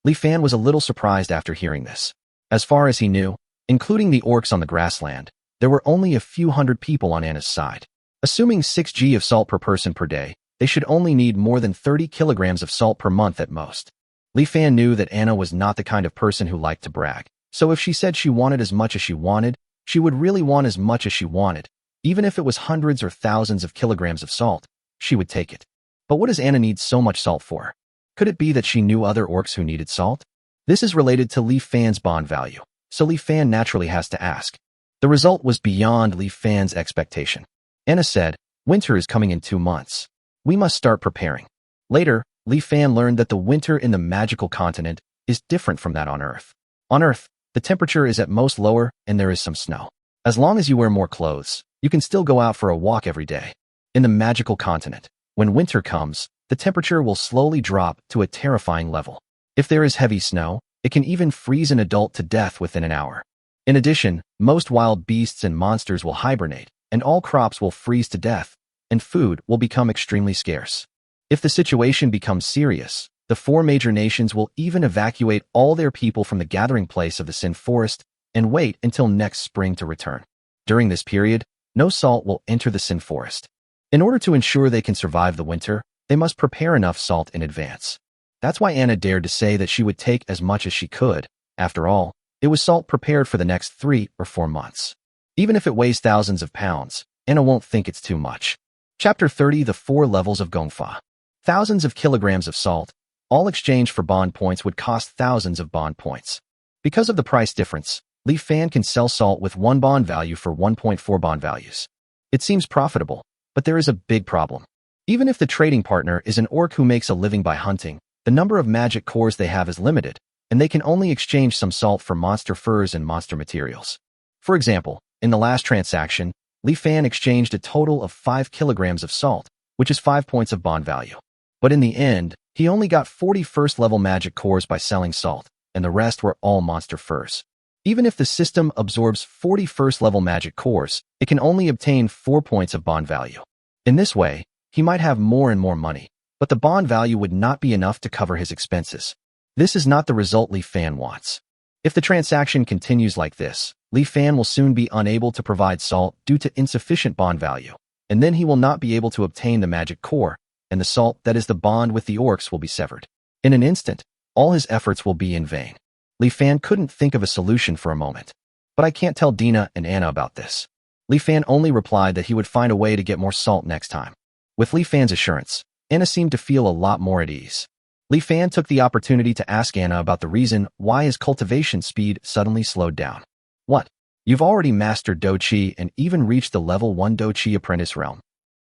Li Fan was a little surprised after hearing this. As far as he knew, including the orcs on the grassland, there were only a few hundred people on Anna's side. Assuming 6g of salt per person per day, they should only need more than 30 kilograms of salt per month at most. Li Fan knew that Anna was not the kind of person who liked to brag, so if she said she wanted as much as she wanted, she would really want as much as she wanted. Even if it was hundreds or thousands of kilograms of salt, she would take it. But what does Anna need so much salt for? Could it be that she knew other orcs who needed salt? This is related to Li Fan's bond value, so Li Fan naturally has to ask. The result was beyond Li Fan's expectation. Anna said, winter is coming in 2 months. We must start preparing. Later, Li Fan learned that the winter in the magical continent is different from that on Earth. On Earth, the temperature is at most lower and there is some snow. As long as you wear more clothes, you can still go out for a walk every day. In the magical continent, when winter comes, the temperature will slowly drop to a terrifying level. If there is heavy snow, it can even freeze an adult to death within an hour. In addition, most wild beasts and monsters will hibernate, and all crops will freeze to death, and food will become extremely scarce. If the situation becomes serious, the 4 major nations will even evacuate all their people from the gathering place of the Sin Forest and wait until next spring to return. During this period, no salt will enter the Sin Forest. In order to ensure they can survive the winter, they must prepare enough salt in advance. That's why Anna dared to say that she would take as much as she could. After all, it was salt prepared for the next 3 or 4 months. Even if it weighs thousands of pounds, Anna won't think it's too much. Chapter 30: The 4 Levels of Gongfa. Thousands of kilograms of salt, all exchanged for bond points, would cost thousands of bond points. Because of the price difference, Li Fan can sell salt with 1 bond value for 1.4 bond values. It seems profitable, but there is a big problem. Even if the trading partner is an orc who makes a living by hunting, the number of magic cores they have is limited, and they can only exchange some salt for monster furs and monster materials. For example, in the last transaction, Li Fan exchanged a total of 5 kilograms of salt, which is 5 points of bond value. But in the end, he only got 40 first-level magic cores by selling salt, and the rest were all monster furs. Even if the system absorbs 40 first-level magic cores, it can only obtain 4 points of bond value. In this way, he might have more and more money, but the bond value would not be enough to cover his expenses. This is not the result Li Fan wants. If the transaction continues like this, Li Fan will soon be unable to provide salt due to insufficient bond value, and then he will not be able to obtain the magic core, and the salt that is the bond with the orcs will be severed. In an instant, all his efforts will be in vain. Li Fan couldn't think of a solution for a moment. But I can't tell Dina and Anna about this. Li Fan only replied that he would find a way to get more salt next time. With Li Fan's assurance, Anna seemed to feel a lot more at ease. Li Fan took the opportunity to ask Anna about the reason why his cultivation speed suddenly slowed down. What? You've already mastered Do Chi and even reached the level 1 Do Chi apprentice realm.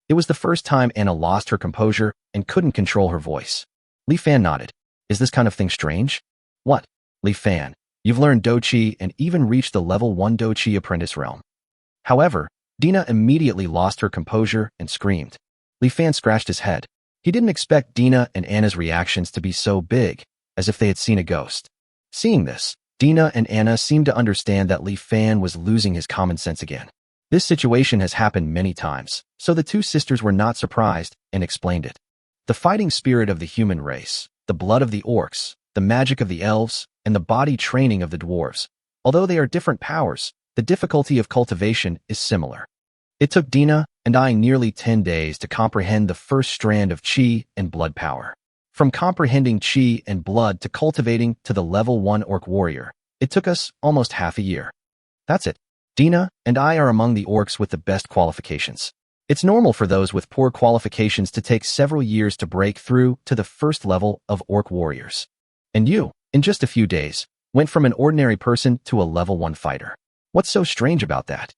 It was the first time Anna lost her composure and couldn't control her voice. Li Fan nodded. Is this kind of thing strange? What? Li Fan, you've learned Do Chi and even reached the level 1 Do Chi apprentice realm. However, Dina immediately lost her composure and screamed. Li Fan scratched his head. He didn't expect Dina and Anna's reactions to be so big, as if they had seen a ghost. Seeing this, Dina and Anna seemed to understand that Li Fan was losing his common sense again. This situation has happened many times, so the two sisters were not surprised and explained it. The fighting spirit of the human race, the blood of the orcs, the magic of the elves, and the body training of the dwarves. Although they are different powers, the difficulty of cultivation is similar. It took Dina and I nearly 10 days to comprehend the first strand of Qi and blood power. From comprehending Qi and blood to cultivating to the level 1 orc warrior, it took us almost half a year. That's it. Dina and I are among the orcs with the best qualifications. It's normal for those with poor qualifications to take several years to break through to the first level of orc warriors. And you, in just a few days, went from an ordinary person to a level 1 fighter. What's so strange about that?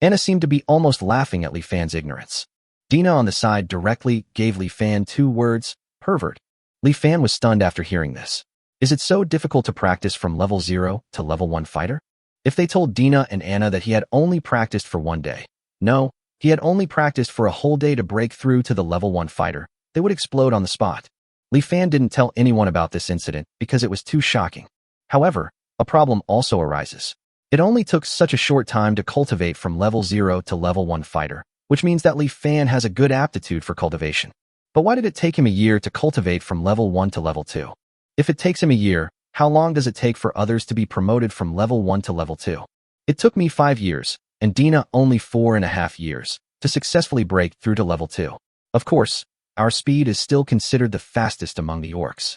Anna seemed to be almost laughing at Li Fan's ignorance. Dina on the side directly gave Li Fan 2 words, pervert. Li Fan was stunned after hearing this. Is it so difficult to practice from level 0 to level 1 fighter? If they told Dina and Anna that he had only practiced for 1 day, no, he had only practiced for a whole day to break through to the level 1 fighter, they would explode on the spot. Li Fan didn't tell anyone about this incident because it was too shocking. However, a problem also arises. It only took such a short time to cultivate from level 0 to level 1 fighter, which means that Li Fan has a good aptitude for cultivation. But why did it take him a year to cultivate from level 1 to level 2? If it takes him a year, how long does it take for others to be promoted from level 1 to level 2? It took me 5 years, and Dina only 4.5 years, to successfully break through to level 2. Of course, our speed is still considered the fastest among the orcs.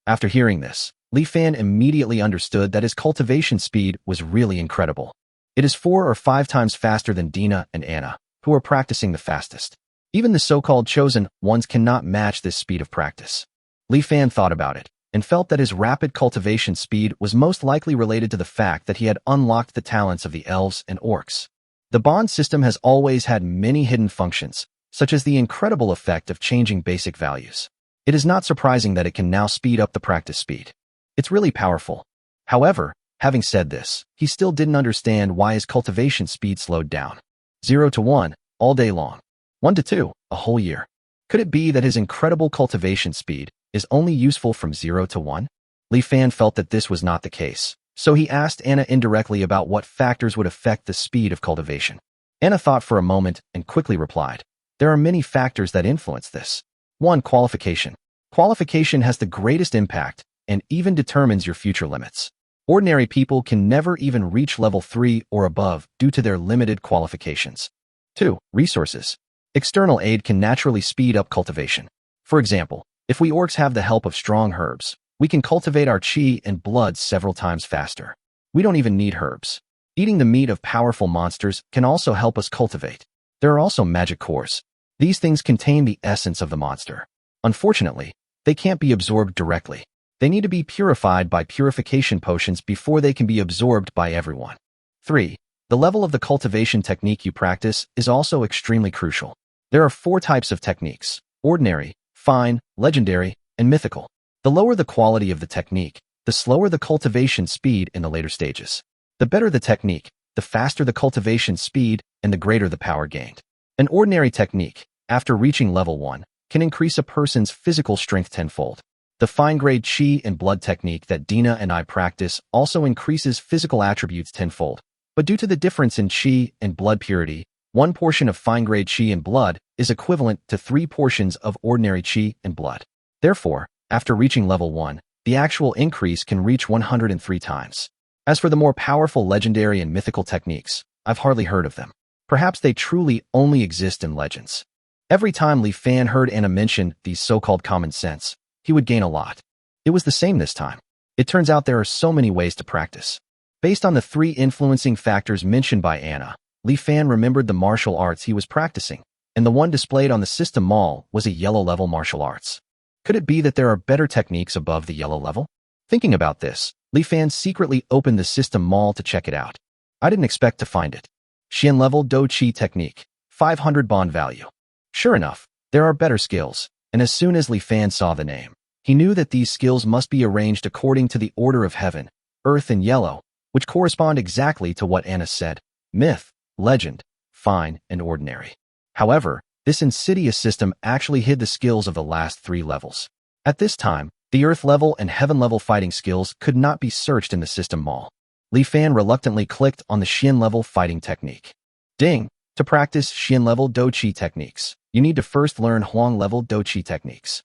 After hearing this, Li Fan immediately understood that his cultivation speed was really incredible. It is 4 or 5 times faster than Dina and Anna, who are practicing the fastest. Even the so-called chosen ones cannot match this speed of practice. Li Fan thought about it, and felt that his rapid cultivation speed was most likely related to the fact that he had unlocked the talents of the elves and orcs. The bond system has always had many hidden functions, such as the incredible effect of changing basic values. It is not surprising that it can now speed up the practice speed. It's really powerful. However, having said this, he still didn't understand why his cultivation speed slowed down. 0 to 1, all day long. 1 to 2, a whole year. Could it be that his incredible cultivation speed is only useful from 0 to 1? Li Fan felt that this was not the case, so he asked Anna indirectly about what factors would affect the speed of cultivation. Anna thought for a moment and quickly replied, there are many factors that influence this. 1. Qualification. Qualification has the greatest impact and even determines your future limits. Ordinary people can never even reach level 3 or above due to their limited qualifications. 2. Resources. External aid can naturally speed up cultivation. For example, if we orcs have the help of strong herbs, we can cultivate our chi and blood several times faster. We don't even need herbs. Eating the meat of powerful monsters can also help us cultivate. There are also magic cores. These things contain the essence of the monster. Unfortunately, they can't be absorbed directly. They need to be purified by purification potions before they can be absorbed by everyone. 3. The level of the cultivation technique you practice is also extremely crucial. There are 4 types of techniques: ordinary, fine, legendary, and mythical. The lower the quality of the technique, the slower the cultivation speed in the later stages. The better the technique, the faster the cultivation speed and the greater the power gained. An ordinary technique, after reaching level 1, can increase a person's physical strength tenfold. The The fine-grade chi and blood technique that Dina and I practice also increases physical attributes tenfold. But due to the difference in chi and blood purity, 1 portion of fine-grade chi and blood is equivalent to 3 portions of ordinary chi and blood. Therefore, after reaching level 1, the actual increase can reach 103 times. As for the more powerful legendary and mythical techniques, I've hardly heard of them. Perhaps they truly only exist in legends. Every time Li Fan heard Anna mention these so-called common sense, he would gain a lot. It was the same this time. It turns out there are so many ways to practice. Based on the 3 influencing factors mentioned by Anna, Li Fan remembered the martial arts he was practicing, and the one displayed on the system mall was a yellow-level martial arts. Could it be that there are better techniques above the yellow level? Thinking about this, Li Fan secretly opened the system mall to check it out. I didn't expect to find it. Xian level Do Chi technique, 500 bond value. Sure enough, there are better skills, and as soon as Li Fan saw the name, he knew that these skills must be arranged according to the order of heaven, earth, and yellow, which correspond exactly to what Anna said: myth, legend, fine, and ordinary. However, this insidious system actually hid the skills of the last 3 levels. At this time, the earth level and heaven level fighting skills could not be searched in the system mall. Li Fan reluctantly clicked on the Xian level fighting technique. Ding! To practice Xian level Do Chi techniques, you need to first learn Huang level Do Chi techniques.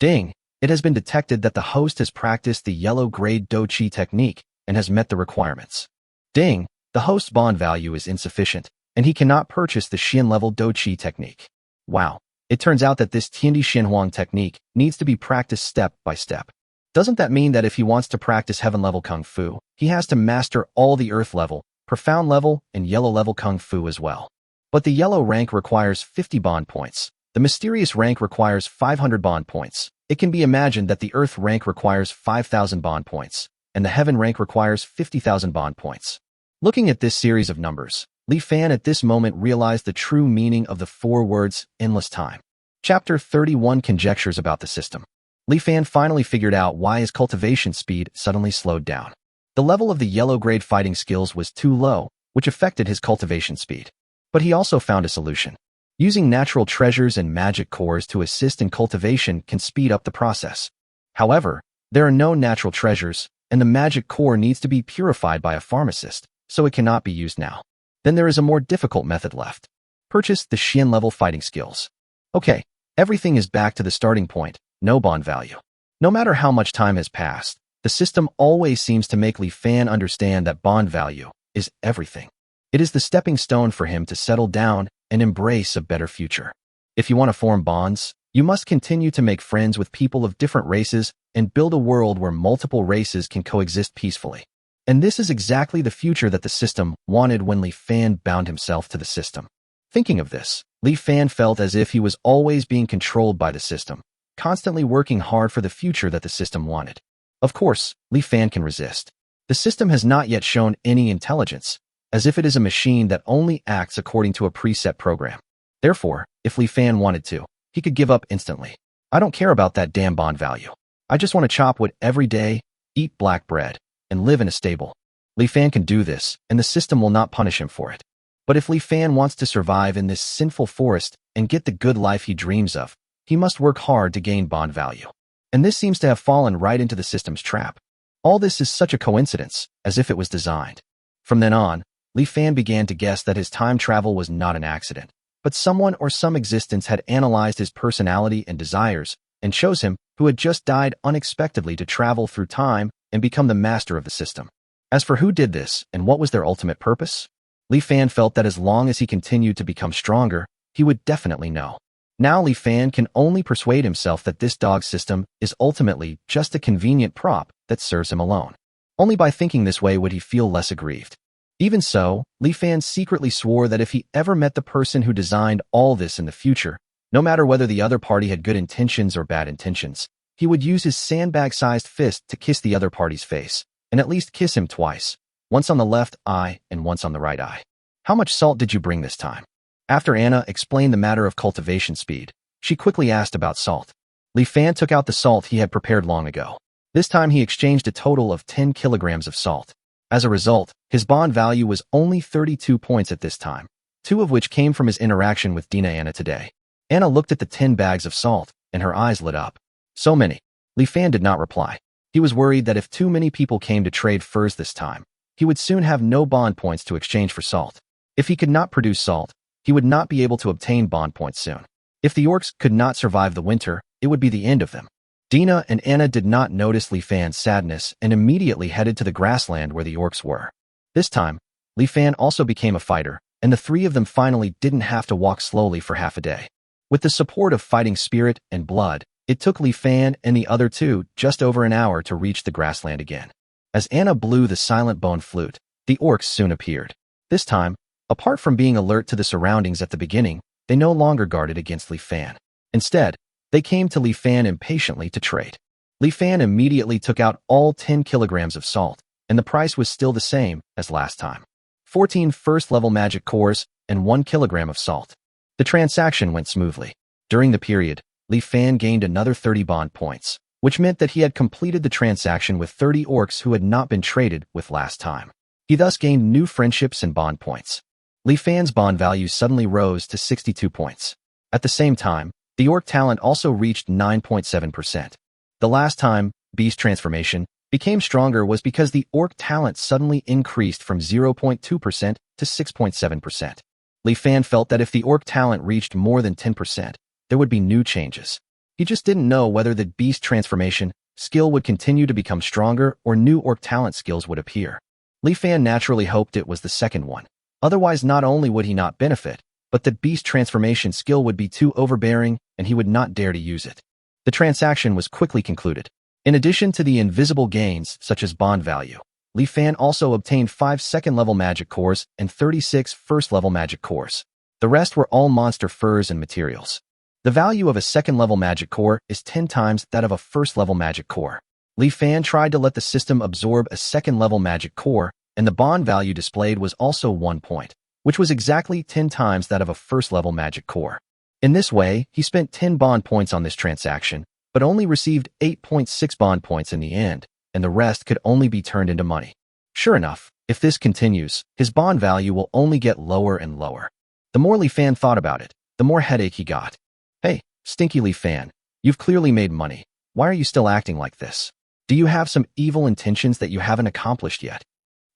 Ding! It has been detected that the host has practiced the yellow grade Do Chi technique and has met the requirements. Ding! The host's bond value is insufficient, and he cannot purchase the Xian level Do Chi technique. Wow! It turns out that this Tiandi Xianhuang technique needs to be practiced step by step. Doesn't that mean that if he wants to practice heaven level Kung Fu, he has to master all the earth level, profound level, and yellow level Kung Fu as well? But the yellow rank requires 50 bond points. The mysterious rank requires 500 bond points. It can be imagined that the earth rank requires 5,000 bond points, and the heaven rank requires 50,000 bond points. Looking at this series of numbers, Li Fan at this moment realized the true meaning of the 4 words, endless time. Chapter 31 Conjectures about the system. Li Fan finally figured out why his cultivation speed suddenly slowed down. The level of the yellow grade fighting skills was too low, which affected his cultivation speed. But he also found a solution. Using natural treasures and magic cores to assist in cultivation can speed up the process. However, there are no natural treasures, and the magic core needs to be purified by a pharmacist, so it cannot be used now. Then there is a more difficult method left. Purchase the Xian level fighting skills. Okay, everything is back to the starting point, no bond value. No matter how much time has passed, the system always seems to make Li Fan understand that bond value is everything. It is the stepping stone for him to settle down and embrace a better future. If you want to form bonds, you must continue to make friends with people of different races and build a world where multiple races can coexist peacefully. And this is exactly the future that the system wanted when Li Fan bound himself to the system. Thinking of this, Li Fan felt as if he was always being controlled by the system, constantly working hard for the future that the system wanted. Of course, Li Fan can resist. The system has not yet shown any intelligence, as if it is a machine that only acts according to a preset program. Therefore, if Li Fan wanted to, he could give up instantly. I don't care about that damn bond value. I just want to chop wood every day, eat black bread, and live in a stable. Li Fan can do this, and the system will not punish him for it. But if Li Fan wants to survive in this sinful forest and get the good life he dreams of, he must work hard to gain bond value. And this seems to have fallen right into the system's trap. All this is such a coincidence, as if it was designed. From then on, Li Fan began to guess that his time travel was not an accident, but someone or some existence had analyzed his personality and desires and chose him, who had just died unexpectedly, to travel through time and become the master of the system. As for who did this and what was their ultimate purpose, Li Fan felt that as long as he continued to become stronger, he would definitely know. Now Li Fan can only persuade himself that this dog system is ultimately just a convenient prop that serves him alone. Only by thinking this way would he feel less aggrieved. Even so, Li Fan secretly swore that if he ever met the person who designed all this in the future, no matter whether the other party had good intentions or bad intentions, he would use his sandbag-sized fist to kiss the other party's face, and at least kiss him twice, once on the left eye and once on the right eye. How much salt did you bring this time? After Anna explained the matter of cultivation speed, she quickly asked about salt. Li Fan took out the salt he had prepared long ago. This time he exchanged a total of 10 kilograms of salt. As a result, his bond value was only 32 points at this time, 2 of which came from his interaction with Dina Anna today. Anna looked at the 10 bags of salt, and her eyes lit up. So many. Li Fan did not reply. He was worried that if too many people came to trade furs this time, he would soon have no bond points to exchange for salt. If he could not produce salt, he would not be able to obtain bond points soon. If the orcs could not survive the winter, it would be the end of them. Dina and Anna did not notice Li Fan's sadness and immediately headed to the grassland where the orcs were. This time, Li Fan also became a fighter, and the three of them finally didn't have to walk slowly for half a day. With the support of fighting spirit and blood, it took Li Fan and the other two just over an hour to reach the grassland again. As Anna blew the silent bone flute, the orcs soon appeared. This time, apart from being alert to the surroundings at the beginning, they no longer guarded against Li Fan. Instead, they came to Li Fan impatiently to trade. Li Fan immediately took out all 10 kilograms of salt, and the price was still the same as last time. 14 first-level magic cores and 1 kilogram of salt. The transaction went smoothly. During the period, Li Fan gained another 30 bond points, which meant that he had completed the transaction with 30 orcs who had not been traded with last time. He thus gained new friendships and bond points. Li Fan's bond value suddenly rose to 62 points. At the same time, the orc talent also reached 9.7%. The last time beast transformation became stronger was because the orc talent suddenly increased from 0.2% to 6.7%. Li Fan felt that if the orc talent reached more than 10%, there would be new changes. He just didn't know whether the beast transformation skill would continue to become stronger or new orc talent skills would appear. Li Fan naturally hoped it was the second one. Otherwise, not only would he not benefit, but the beast transformation skill would be too overbearing and he would not dare to use it. The transaction was quickly concluded. In addition to the invisible gains, such as bond value, Li Fan also obtained 5 second-level magic cores and 36 first-level magic cores. The rest were all monster furs and materials. The value of a second-level magic core is 10 times that of a first-level magic core. Li Fan tried to let the system absorb a second-level magic core, and the bond value displayed was also 1 point, which was exactly 10 times that of a first-level magic core. In this way, he spent 10 bond points on this transaction, but only received 8.6 bond points in the end, and the rest could only be turned into money. Sure enough, if this continues, his bond value will only get lower and lower. The more Li Fan thought about it, the more headache he got. Hey, stinky Li Fan, you've clearly made money. Why are you still acting like this? Do you have some evil intentions that you haven't accomplished yet?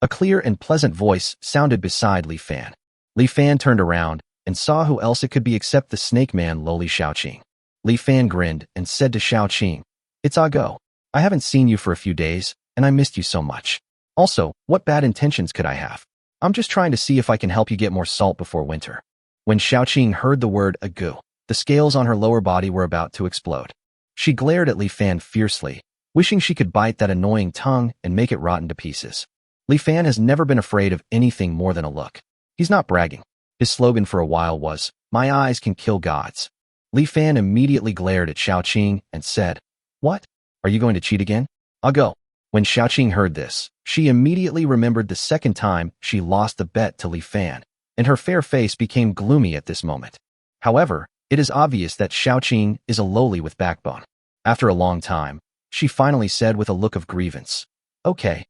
A clear and pleasant voice sounded beside Li Fan. Li Fan turned around and saw who else it could be except the snake man lowly Xiaoqing. Li Fan grinned and said to Xiaoqing, "It's Go. I haven't seen you for a few days, and I missed you so much. Also, what bad intentions could I have? I'm just trying to see if I can help you get more salt before winter." When Xiaoqing heard the word Go, the scales on her lower body were about to explode. She glared at Li Fan fiercely, wishing she could bite that annoying tongue and make it rotten to pieces. Li Fan has never been afraid of anything more than a look. He's not bragging. His slogan for a while was, "My eyes can kill gods." Li Fan immediately glared at Xiaoqing and said, "What? Are you going to cheat again? I'll go." When Xiaoqing heard this, she immediately remembered the second time she lost the bet to Li Fan, and her fair face became gloomy at this moment. However, it is obvious that Xiaoqing is a lowly with backbone. After a long time, she finally said with a look of grievance, "Okay.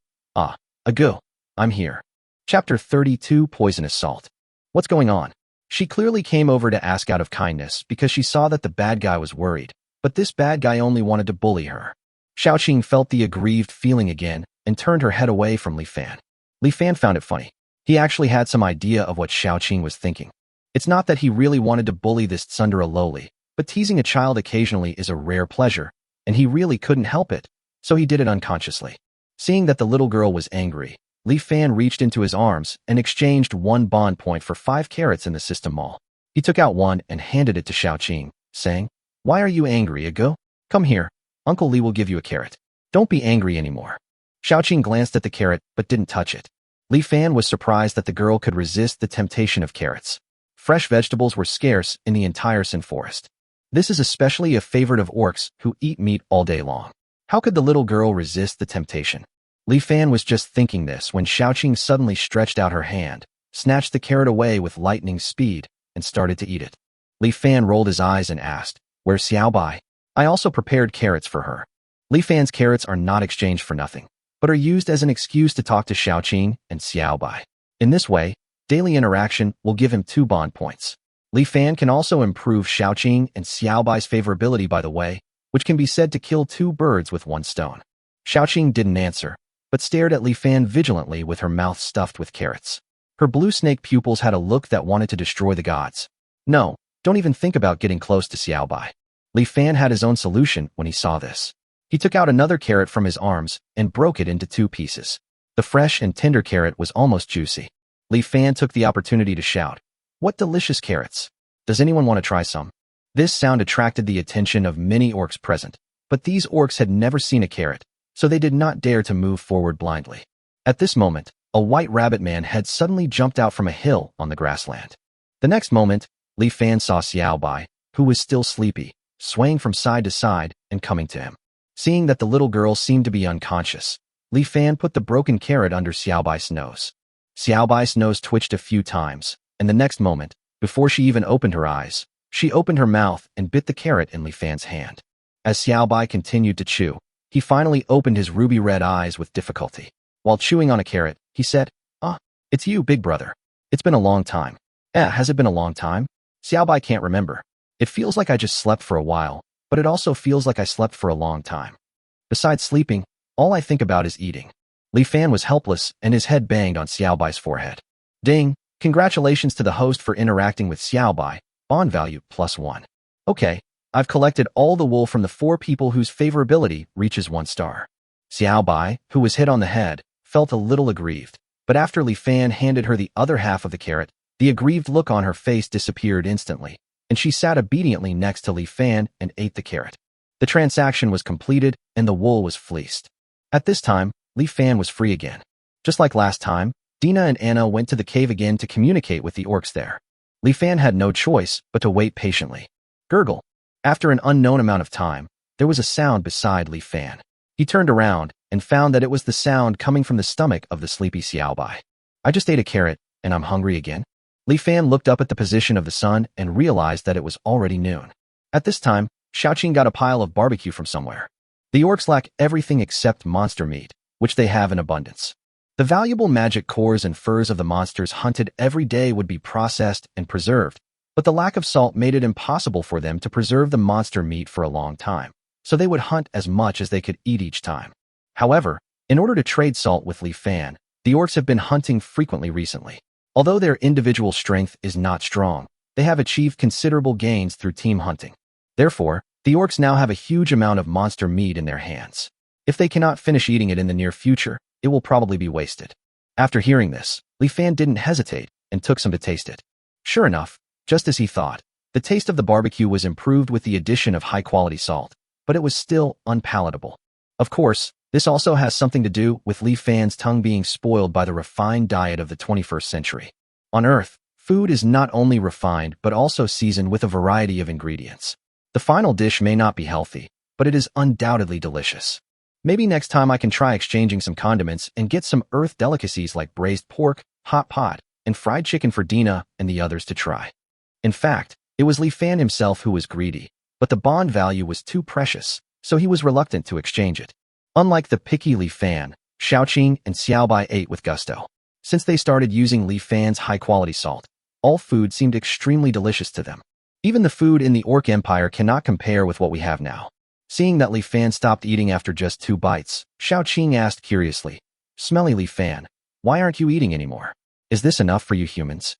Go. I'm here." Chapter 32, Poisonous Salt. What's going on? She clearly came over to ask out of kindness because she saw that the bad guy was worried, but this bad guy only wanted to bully her. Xiaoqing felt the aggrieved feeling again and turned her head away from Li Fan. Li Fan found it funny. He actually had some idea of what Xiaoqing was thinking. It's not that he really wanted to bully this tsundere lowly, but teasing a child occasionally is a rare pleasure, and he really couldn't help it, so he did it unconsciously. Seeing that the little girl was angry, Li Fan reached into his arms and exchanged 1 bond point for 5 carrots in the system mall. He took out one and handed it to Xiaoqing, saying, "Why are you angry, Go? Come here. Uncle Li will give you a carrot. Don't be angry anymore." Xiaoqing glanced at the carrot but didn't touch it. Li Fan was surprised that the girl could resist the temptation of carrots. Fresh vegetables were scarce in the entire Sin Forest. This is especially a favorite of orcs who eat meat all day long. How could the little girl resist the temptation? Li Fan was just thinking this when Xiaoqing suddenly stretched out her hand, snatched the carrot away with lightning speed, and started to eat it. Li Fan rolled his eyes and asked, "Where's Xiaobai? I also prepared carrots for her." Li Fan's carrots are not exchanged for nothing, but are used as an excuse to talk to Xiaoqing and Xiaobai. In this way, daily interaction will give him 2 bond points. Li Fan can also improve Xiaoqing and Xiaobai's favorability by the way, which can be said to kill two birds with one stone. Xiaoqing didn't answer, but stared at Li Fan vigilantly with her mouth stuffed with carrots. Her blue snake pupils had a look that wanted to destroy the gods. No, don't even think about getting close to Xiaobai. Li Fan had his own solution when he saw this. He took out another carrot from his arms and broke it into two pieces. The fresh and tender carrot was almost juicy. Li Fan took the opportunity to shout, "What delicious carrots! Does anyone want to try some?" This sound attracted the attention of many orcs present, but these orcs had never seen a carrot, so they did not dare to move forward blindly. At this moment, a white rabbit man had suddenly jumped out from a hill on the grassland. The next moment, Li Fan saw Xiaobai, who was still sleepy, swaying from side to side and coming to him. Seeing that the little girl seemed to be unconscious, Li Fan put the broken carrot under Xiaobai's nose. Xiaobai's nose twitched a few times, and the next moment, before she even opened her eyes, she opened her mouth and bit the carrot in Li Fan's hand. As Xiaobai continued to chew, he finally opened his ruby-red eyes with difficulty. While chewing on a carrot, he said, "Ah, it's you, big brother. It's been a long time." Has it been a long time? Xiaobai can't remember. It feels like I just slept for a while, but it also feels like I slept for a long time. Besides sleeping, all I think about is eating. Li Fan was helpless and his head banged on Xiaobai's forehead. Ding! Congratulations to the host for interacting with Xiaobai. Bond value +1. Okay, I've collected all the wool from the 4 people whose favorability reaches 1 star. Xiaobai, who was hit on the head, felt a little aggrieved, but after Li Fan handed her the other half of the carrot, the aggrieved look on her face disappeared instantly, and she sat obediently next to Li Fan and ate the carrot. The transaction was completed and the wool was fleeced. At this time, Li Fan was free again. Just like last time, Dina and Anna went to the cave again to communicate with the orcs there. Li Fan had no choice but to wait patiently. Gurgle. After an unknown amount of time, there was a sound beside Li Fan. He turned around and found that it was the sound coming from the stomach of the sleepy Xiaobai. I just ate a carrot, and I'm hungry again. Li Fan looked up at the position of the sun and realized that it was already noon. At this time, Xiaoqing got a pile of barbecue from somewhere. The orcs lack everything except monster meat, which they have in abundance. The valuable magic cores and furs of the monsters hunted every day would be processed and preserved, but the lack of salt made it impossible for them to preserve the monster meat for a long time, so they would hunt as much as they could eat each time. However, in order to trade salt with Li Fan, the orcs have been hunting frequently recently. Although their individual strength is not strong, they have achieved considerable gains through team hunting. Therefore, the orcs now have a huge amount of monster meat in their hands. If they cannot finish eating it in the near future, it will probably be wasted. After hearing this, Li Fan didn't hesitate and took some to taste it. Sure enough, just as he thought, the taste of the barbecue was improved with the addition of high-quality salt, but it was still unpalatable. Of course, this also has something to do with Li Fan's tongue being spoiled by the refined diet of the 21st century. On Earth, food is not only refined but also seasoned with a variety of ingredients. The final dish may not be healthy, but it is undoubtedly delicious. Maybe next time I can try exchanging some condiments and get some Earth delicacies like braised pork, hot pot, and fried chicken for Dina and the others to try. In fact, it was Li Fan himself who was greedy, but the bond value was too precious, so he was reluctant to exchange it. Unlike the picky Li Fan, Xiaoqing and Xiaobai ate with gusto. Since they started using Li Fan's high-quality salt, all food seemed extremely delicious to them. Even the food in the Orc Empire cannot compare with what we have now. Seeing that Li Fan stopped eating after just 2 bites, Xiaoqing asked curiously, "Smelly Li Fan, why aren't you eating anymore? Is this enough for you humans?"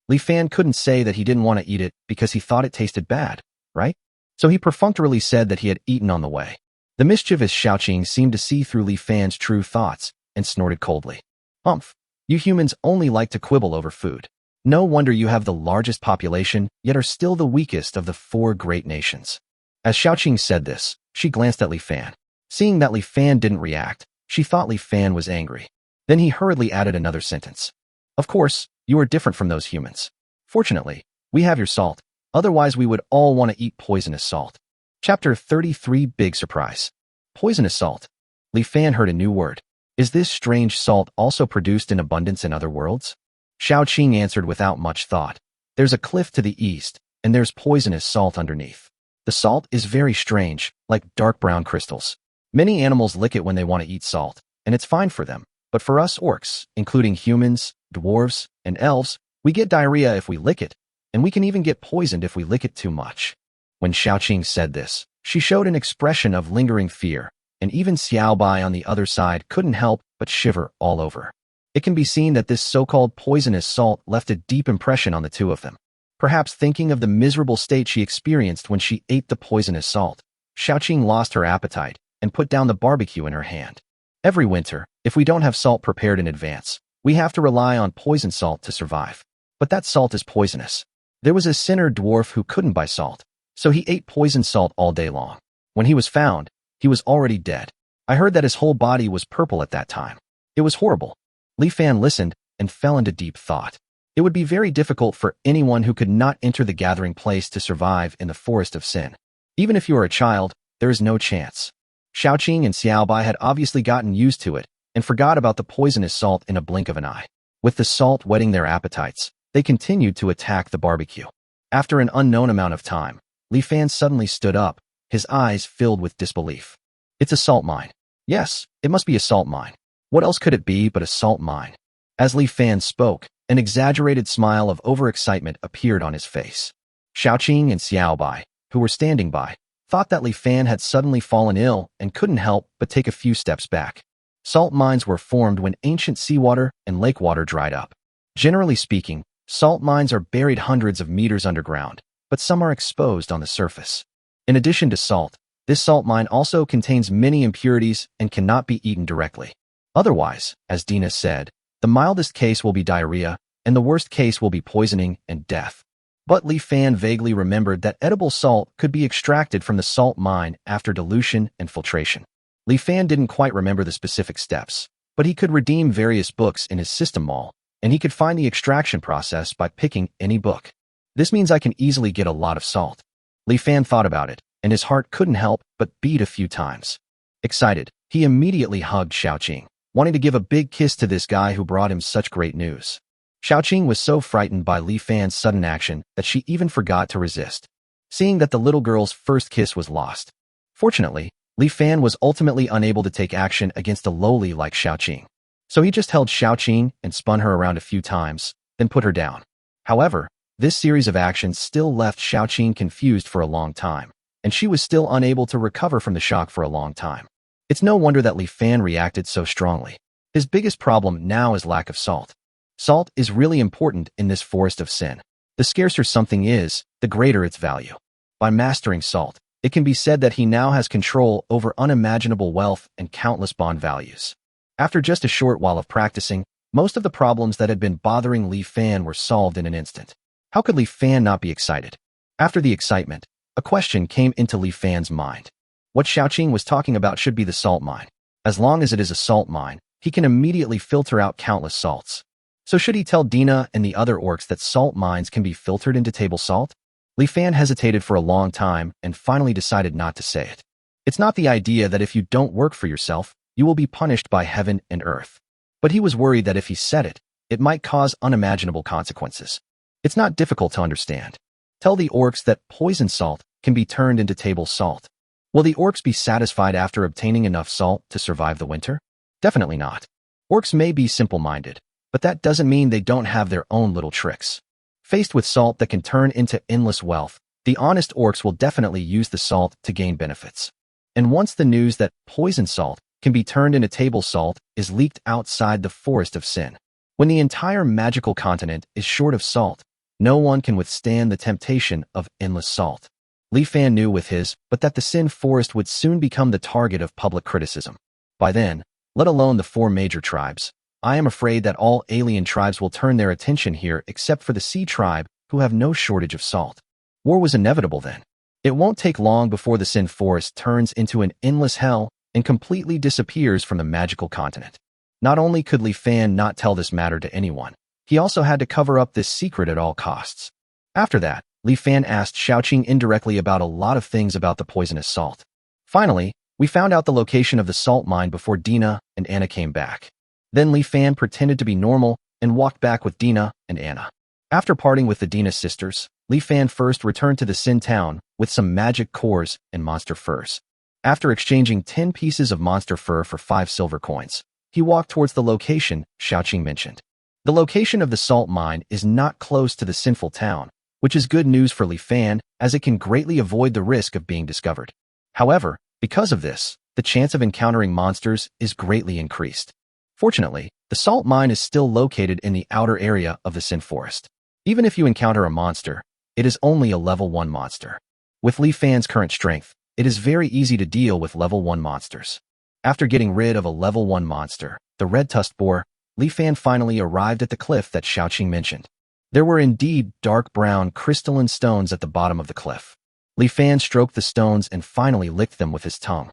Li Fan couldn't say that he didn't want to eat it because he thought it tasted bad, right? So he perfunctorily said that he had eaten on the way. The mischievous Xiaoqing seemed to see through Li Fan's true thoughts and snorted coldly. "Humph, you humans only like to quibble over food. No wonder you have the largest population, yet are still the weakest of the 4 great nations." As Xiaoqing said this, she glanced at Li Fan. Seeing that Li Fan didn't react, she thought Li Fan was angry. Then he hurriedly added another sentence. "Of course, you are different from those humans. Fortunately, we have your salt, otherwise we would all want to eat poisonous salt." Chapter 33 Big Surprise. Poisonous salt. Li Fan heard a new word. Is this strange salt also produced in abundance in other worlds? Xiaoqing answered without much thought. There's a cliff to the east, and there's poisonous salt underneath. The salt is very strange, like dark brown crystals. Many animals lick it when they want to eat salt, and it's fine for them. But for us orcs, including humans, dwarves, and elves, we get diarrhea if we lick it, and we can even get poisoned if we lick it too much. When Xiaoqing said this, She showed an expression of lingering fear, and even Xiaobai on the other side couldn't help but shiver all over. It can be seen that this so-called poisonous salt left a deep impression on the two of them. Perhaps thinking of the miserable state she experienced when she ate the poisonous salt, Xiaoqing lost her appetite and put down the barbecue in her hand. Every winter, if we don't have salt prepared in advance, we have to rely on poison salt to survive. But that salt is poisonous. There was a sinner dwarf who couldn't buy salt, so he ate poison salt all day long. When he was found, he was already dead. I heard that his whole body was purple at that time. It was horrible. Li Fan listened and fell into deep thought. It would be very difficult for anyone who could not enter the gathering place to survive in the forest of sin. Even if you are a child, there is no chance. Xiaoqing and Xiaobai had obviously gotten used to it and forgot about the poisonous salt in a blink of an eye. With the salt whetting their appetites, they continued to attack the barbecue. After an unknown amount of time, Li Fan suddenly stood up, his eyes filled with disbelief. It's a salt mine. Yes, it must be a salt mine. What else could it be but a salt mine? As Li Fan spoke, an exaggerated smile of overexcitement appeared on his face. Xiaoqing and Xiaobai, who were standing by, thought that Li Fan had suddenly fallen ill and couldn't help but take a few steps back. Salt mines were formed when ancient seawater and lake water dried up. Generally speaking, salt mines are buried hundreds of meters underground, but some are exposed on the surface. In addition to salt, this salt mine also contains many impurities and cannot be eaten directly. Otherwise, as Dina said, the mildest case will be diarrhea, and the worst case will be poisoning and death. But Li Fan vaguely remembered that edible salt could be extracted from the salt mine after dilution and filtration. Li Fan didn't quite remember the specific steps, but he could redeem various books in his system mall, and he could find the extraction process by picking any book. This means I can easily get a lot of salt. Li Fan thought about it, and his heart couldn't help but beat a few times. Excited, he immediately hugged Xiaoqing, wanting to give a big kiss to this guy who brought him such great news. Xiaoqing was so frightened by Li Fan's sudden action that she even forgot to resist, seeing that the little girl's first kiss was lost. Fortunately, Li Fan was ultimately unable to take action against a lowly like Xiaoqing, so he just held Xiaoqing and spun her around a few times, then put her down. However, this series of actions still left Xiaoqing confused for a long time, and she was still unable to recover from the shock for a long time. It's no wonder that Li Fan reacted so strongly. His biggest problem now is lack of salt. Salt is really important in this forest of sin. The scarcer something is, the greater its value. By mastering salt, it can be said that he now has control over unimaginable wealth and countless bond values. After just a short while of practicing, most of the problems that had been bothering Li Fan were solved in an instant. How could Li Fan not be excited? After the excitement, a question came into Li Fan's mind. What Xiaoqing was talking about should be the salt mine. As long as it is a salt mine, he can immediately filter out countless salts. So should he tell Dina and the other orcs that salt mines can be filtered into table salt? Li Fan hesitated for a long time and finally decided not to say it. It's not the idea that if you don't work for yourself, you will be punished by heaven and earth. But he was worried that if he said it, it might cause unimaginable consequences. It's not difficult to understand. Tell the orcs that poison salt can be turned into table salt. Will the orcs be satisfied after obtaining enough salt to survive the winter? Definitely not. Orcs may be simple-minded, but that doesn't mean they don't have their own little tricks. Faced with salt that can turn into endless wealth, the honest orcs will definitely use the salt to gain benefits. And once the news that poison salt can be turned into table salt is leaked outside the forest of sin, when the entire magical continent is short of salt, no one can withstand the temptation of endless salt. Li Fan knew with his, but that the sin forest would soon become the target of public criticism. By then, let alone the 4 major tribes, I am afraid that all alien tribes will turn their attention here except for the Sea tribe, who have no shortage of salt. War was inevitable then. It won't take long before the Sin Forest turns into an endless hell and completely disappears from the magical continent. Not only could Li Fan not tell this matter to anyone, he also had to cover up this secret at all costs. After that, Li Fan asked Xiaoqing indirectly about a lot of things about the poisonous salt. Finally, we found out the location of the salt mine before Dina and Anna came back. Then Li Fan pretended to be normal and walked back with Dina and Anna. After parting with the Dina sisters, Li Fan first returned to the Sin town with some magic cores and monster furs. After exchanging 10 pieces of monster fur for 5 silver coins, he walked towards the location Xiaoqing mentioned. The location of the salt mine is not close to the sinful town, which is good news for Li Fan as it can greatly avoid the risk of being discovered. However, because of this, the chance of encountering monsters is greatly increased. Fortunately, the salt mine is still located in the outer area of the Sin Forest. Even if you encounter a monster, it is only a level 1 monster. With Li Fan's current strength, it is very easy to deal with level 1 monsters. After getting rid of a level 1 monster, the red-tusked boar, Li Fan finally arrived at the cliff that Xiaoqing mentioned. There were indeed dark brown crystalline stones at the bottom of the cliff. Li Fan stroked the stones and finally licked them with his tongue.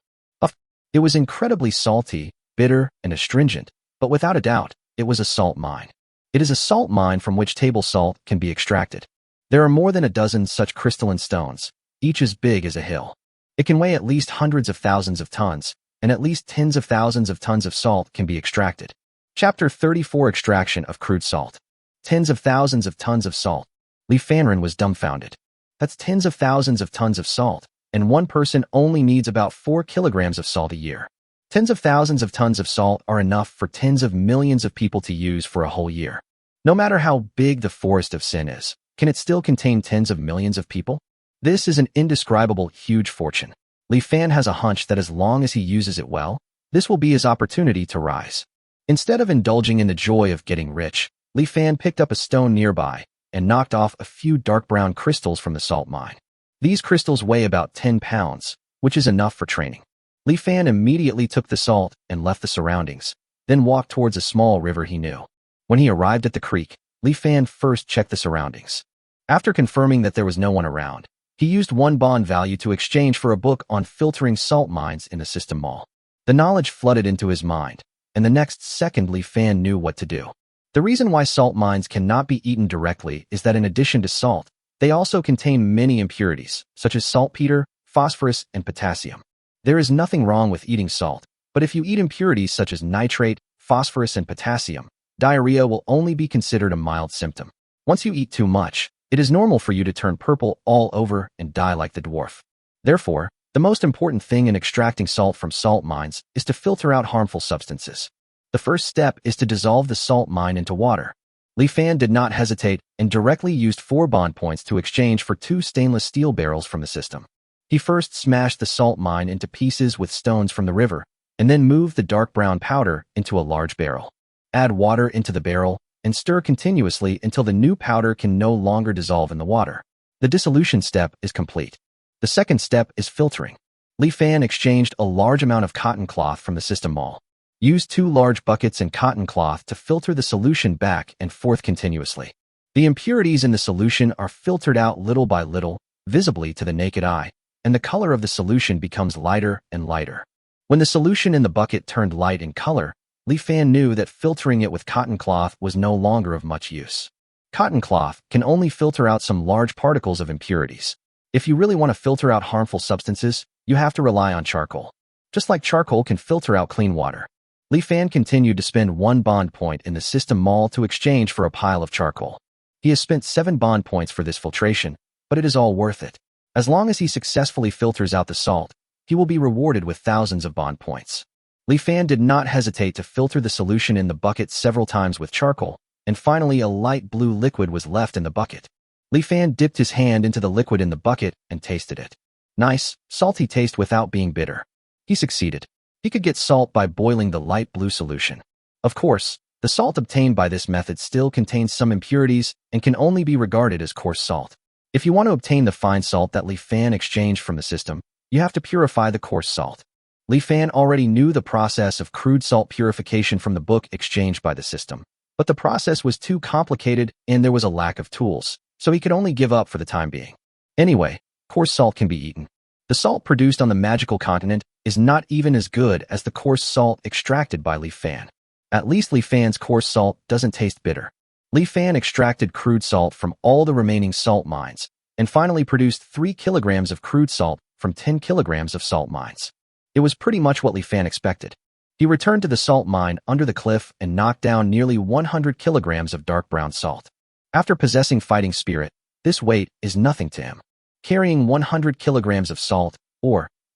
It was incredibly salty, bitter, and astringent, but without a doubt, it was a salt mine. It is a salt mine from which table salt can be extracted. There are more than a dozen such crystalline stones, each as big as a hill. It can weigh at least hundreds of thousands of tons, and at least tens of thousands of tons of salt can be extracted. Chapter 34 Extraction of Crude Salt. Tens of thousands of tons of salt. Li Fanren was dumbfounded. That's tens of thousands of tons of salt, and one person only needs about 4 kilograms of salt a year. Tens of thousands of tons of salt are enough for tens of millions of people to use for a whole year. No matter how big the Forest of Sin is, can it still contain tens of millions of people? This is an indescribable, huge fortune. Li Fan has a hunch that as long as he uses it well, this will be his opportunity to rise. Instead of indulging in the joy of getting rich, Li Fan picked up a stone nearby and knocked off a few dark brown crystals from the salt mine. These crystals weigh about 10 pounds, which is enough for training. Li Fan immediately took the salt and left the surroundings, then walked towards a small river he knew. When he arrived at the creek, Li Fan first checked the surroundings. After confirming that there was no one around, he used 1 bond value to exchange for a book on filtering salt mines in the system mall. The knowledge flooded into his mind, and the next second Li Fan knew what to do. The reason why salt mines cannot be eaten directly is that in addition to salt, they also contain many impurities, such as saltpeter, phosphorus, and potassium. There is nothing wrong with eating salt, but if you eat impurities such as nitrate, phosphorus, and potassium, diarrhea will only be considered a mild symptom. Once you eat too much, it is normal for you to turn purple all over and die like the dwarf. Therefore, the most important thing in extracting salt from salt mines is to filter out harmful substances. The first step is to dissolve the salt mine into water. Li Fan did not hesitate and directly used 4 bond points to exchange for 2 stainless steel barrels from the system. He first smashed the salt mine into pieces with stones from the river, and then moved the dark brown powder into a large barrel. Add water into the barrel and stir continuously until the new powder can no longer dissolve in the water. The dissolution step is complete. The second step is filtering. Li Fan exchanged a large amount of cotton cloth from the system mall. Use 2 large buckets and cotton cloth to filter the solution back and forth continuously. The impurities in the solution are filtered out little by little, visibly to the naked eye, and the color of the solution becomes lighter and lighter. When the solution in the bucket turned light in color, Li Fan knew that filtering it with cotton cloth was no longer of much use. Cotton cloth can only filter out some large particles of impurities. If you really want to filter out harmful substances, you have to rely on charcoal. Just like charcoal can filter out clean water. Li Fan continued to spend 1 bond point in the system mall to exchange for a pile of charcoal. He has spent 7 bond points for this filtration, but it is all worth it. As long as he successfully filters out the salt, he will be rewarded with thousands of bond points. Li Fan did not hesitate to filter the solution in the bucket several times with charcoal, and finally a light blue liquid was left in the bucket. Li Fan dipped his hand into the liquid in the bucket and tasted it. Nice, salty taste without being bitter. He succeeded. He could get salt by boiling the light blue solution. Of course, the salt obtained by this method still contains some impurities and can only be regarded as coarse salt. If you want to obtain the fine salt that Li Fan exchanged from the system, you have to purify the coarse salt. Li Fan already knew the process of crude salt purification from the book exchanged by the system, but the process was too complicated and there was a lack of tools, so he could only give up for the time being. Anyway, coarse salt can be eaten. The salt produced on the magical continent is not even as good as the coarse salt extracted by Li Fan. At least Li Fan's coarse salt doesn't taste bitter. Li Fan extracted crude salt from all the remaining salt mines, and finally produced 3 kilograms of crude salt from 10 kilograms of salt mines. It was pretty much what Li Fan expected. He returned to the salt mine under the cliff and knocked down nearly 100 kilograms of dark brown salt. After possessing fighting spirit, this weight is nothing to him. Carrying 100 kilograms of salt,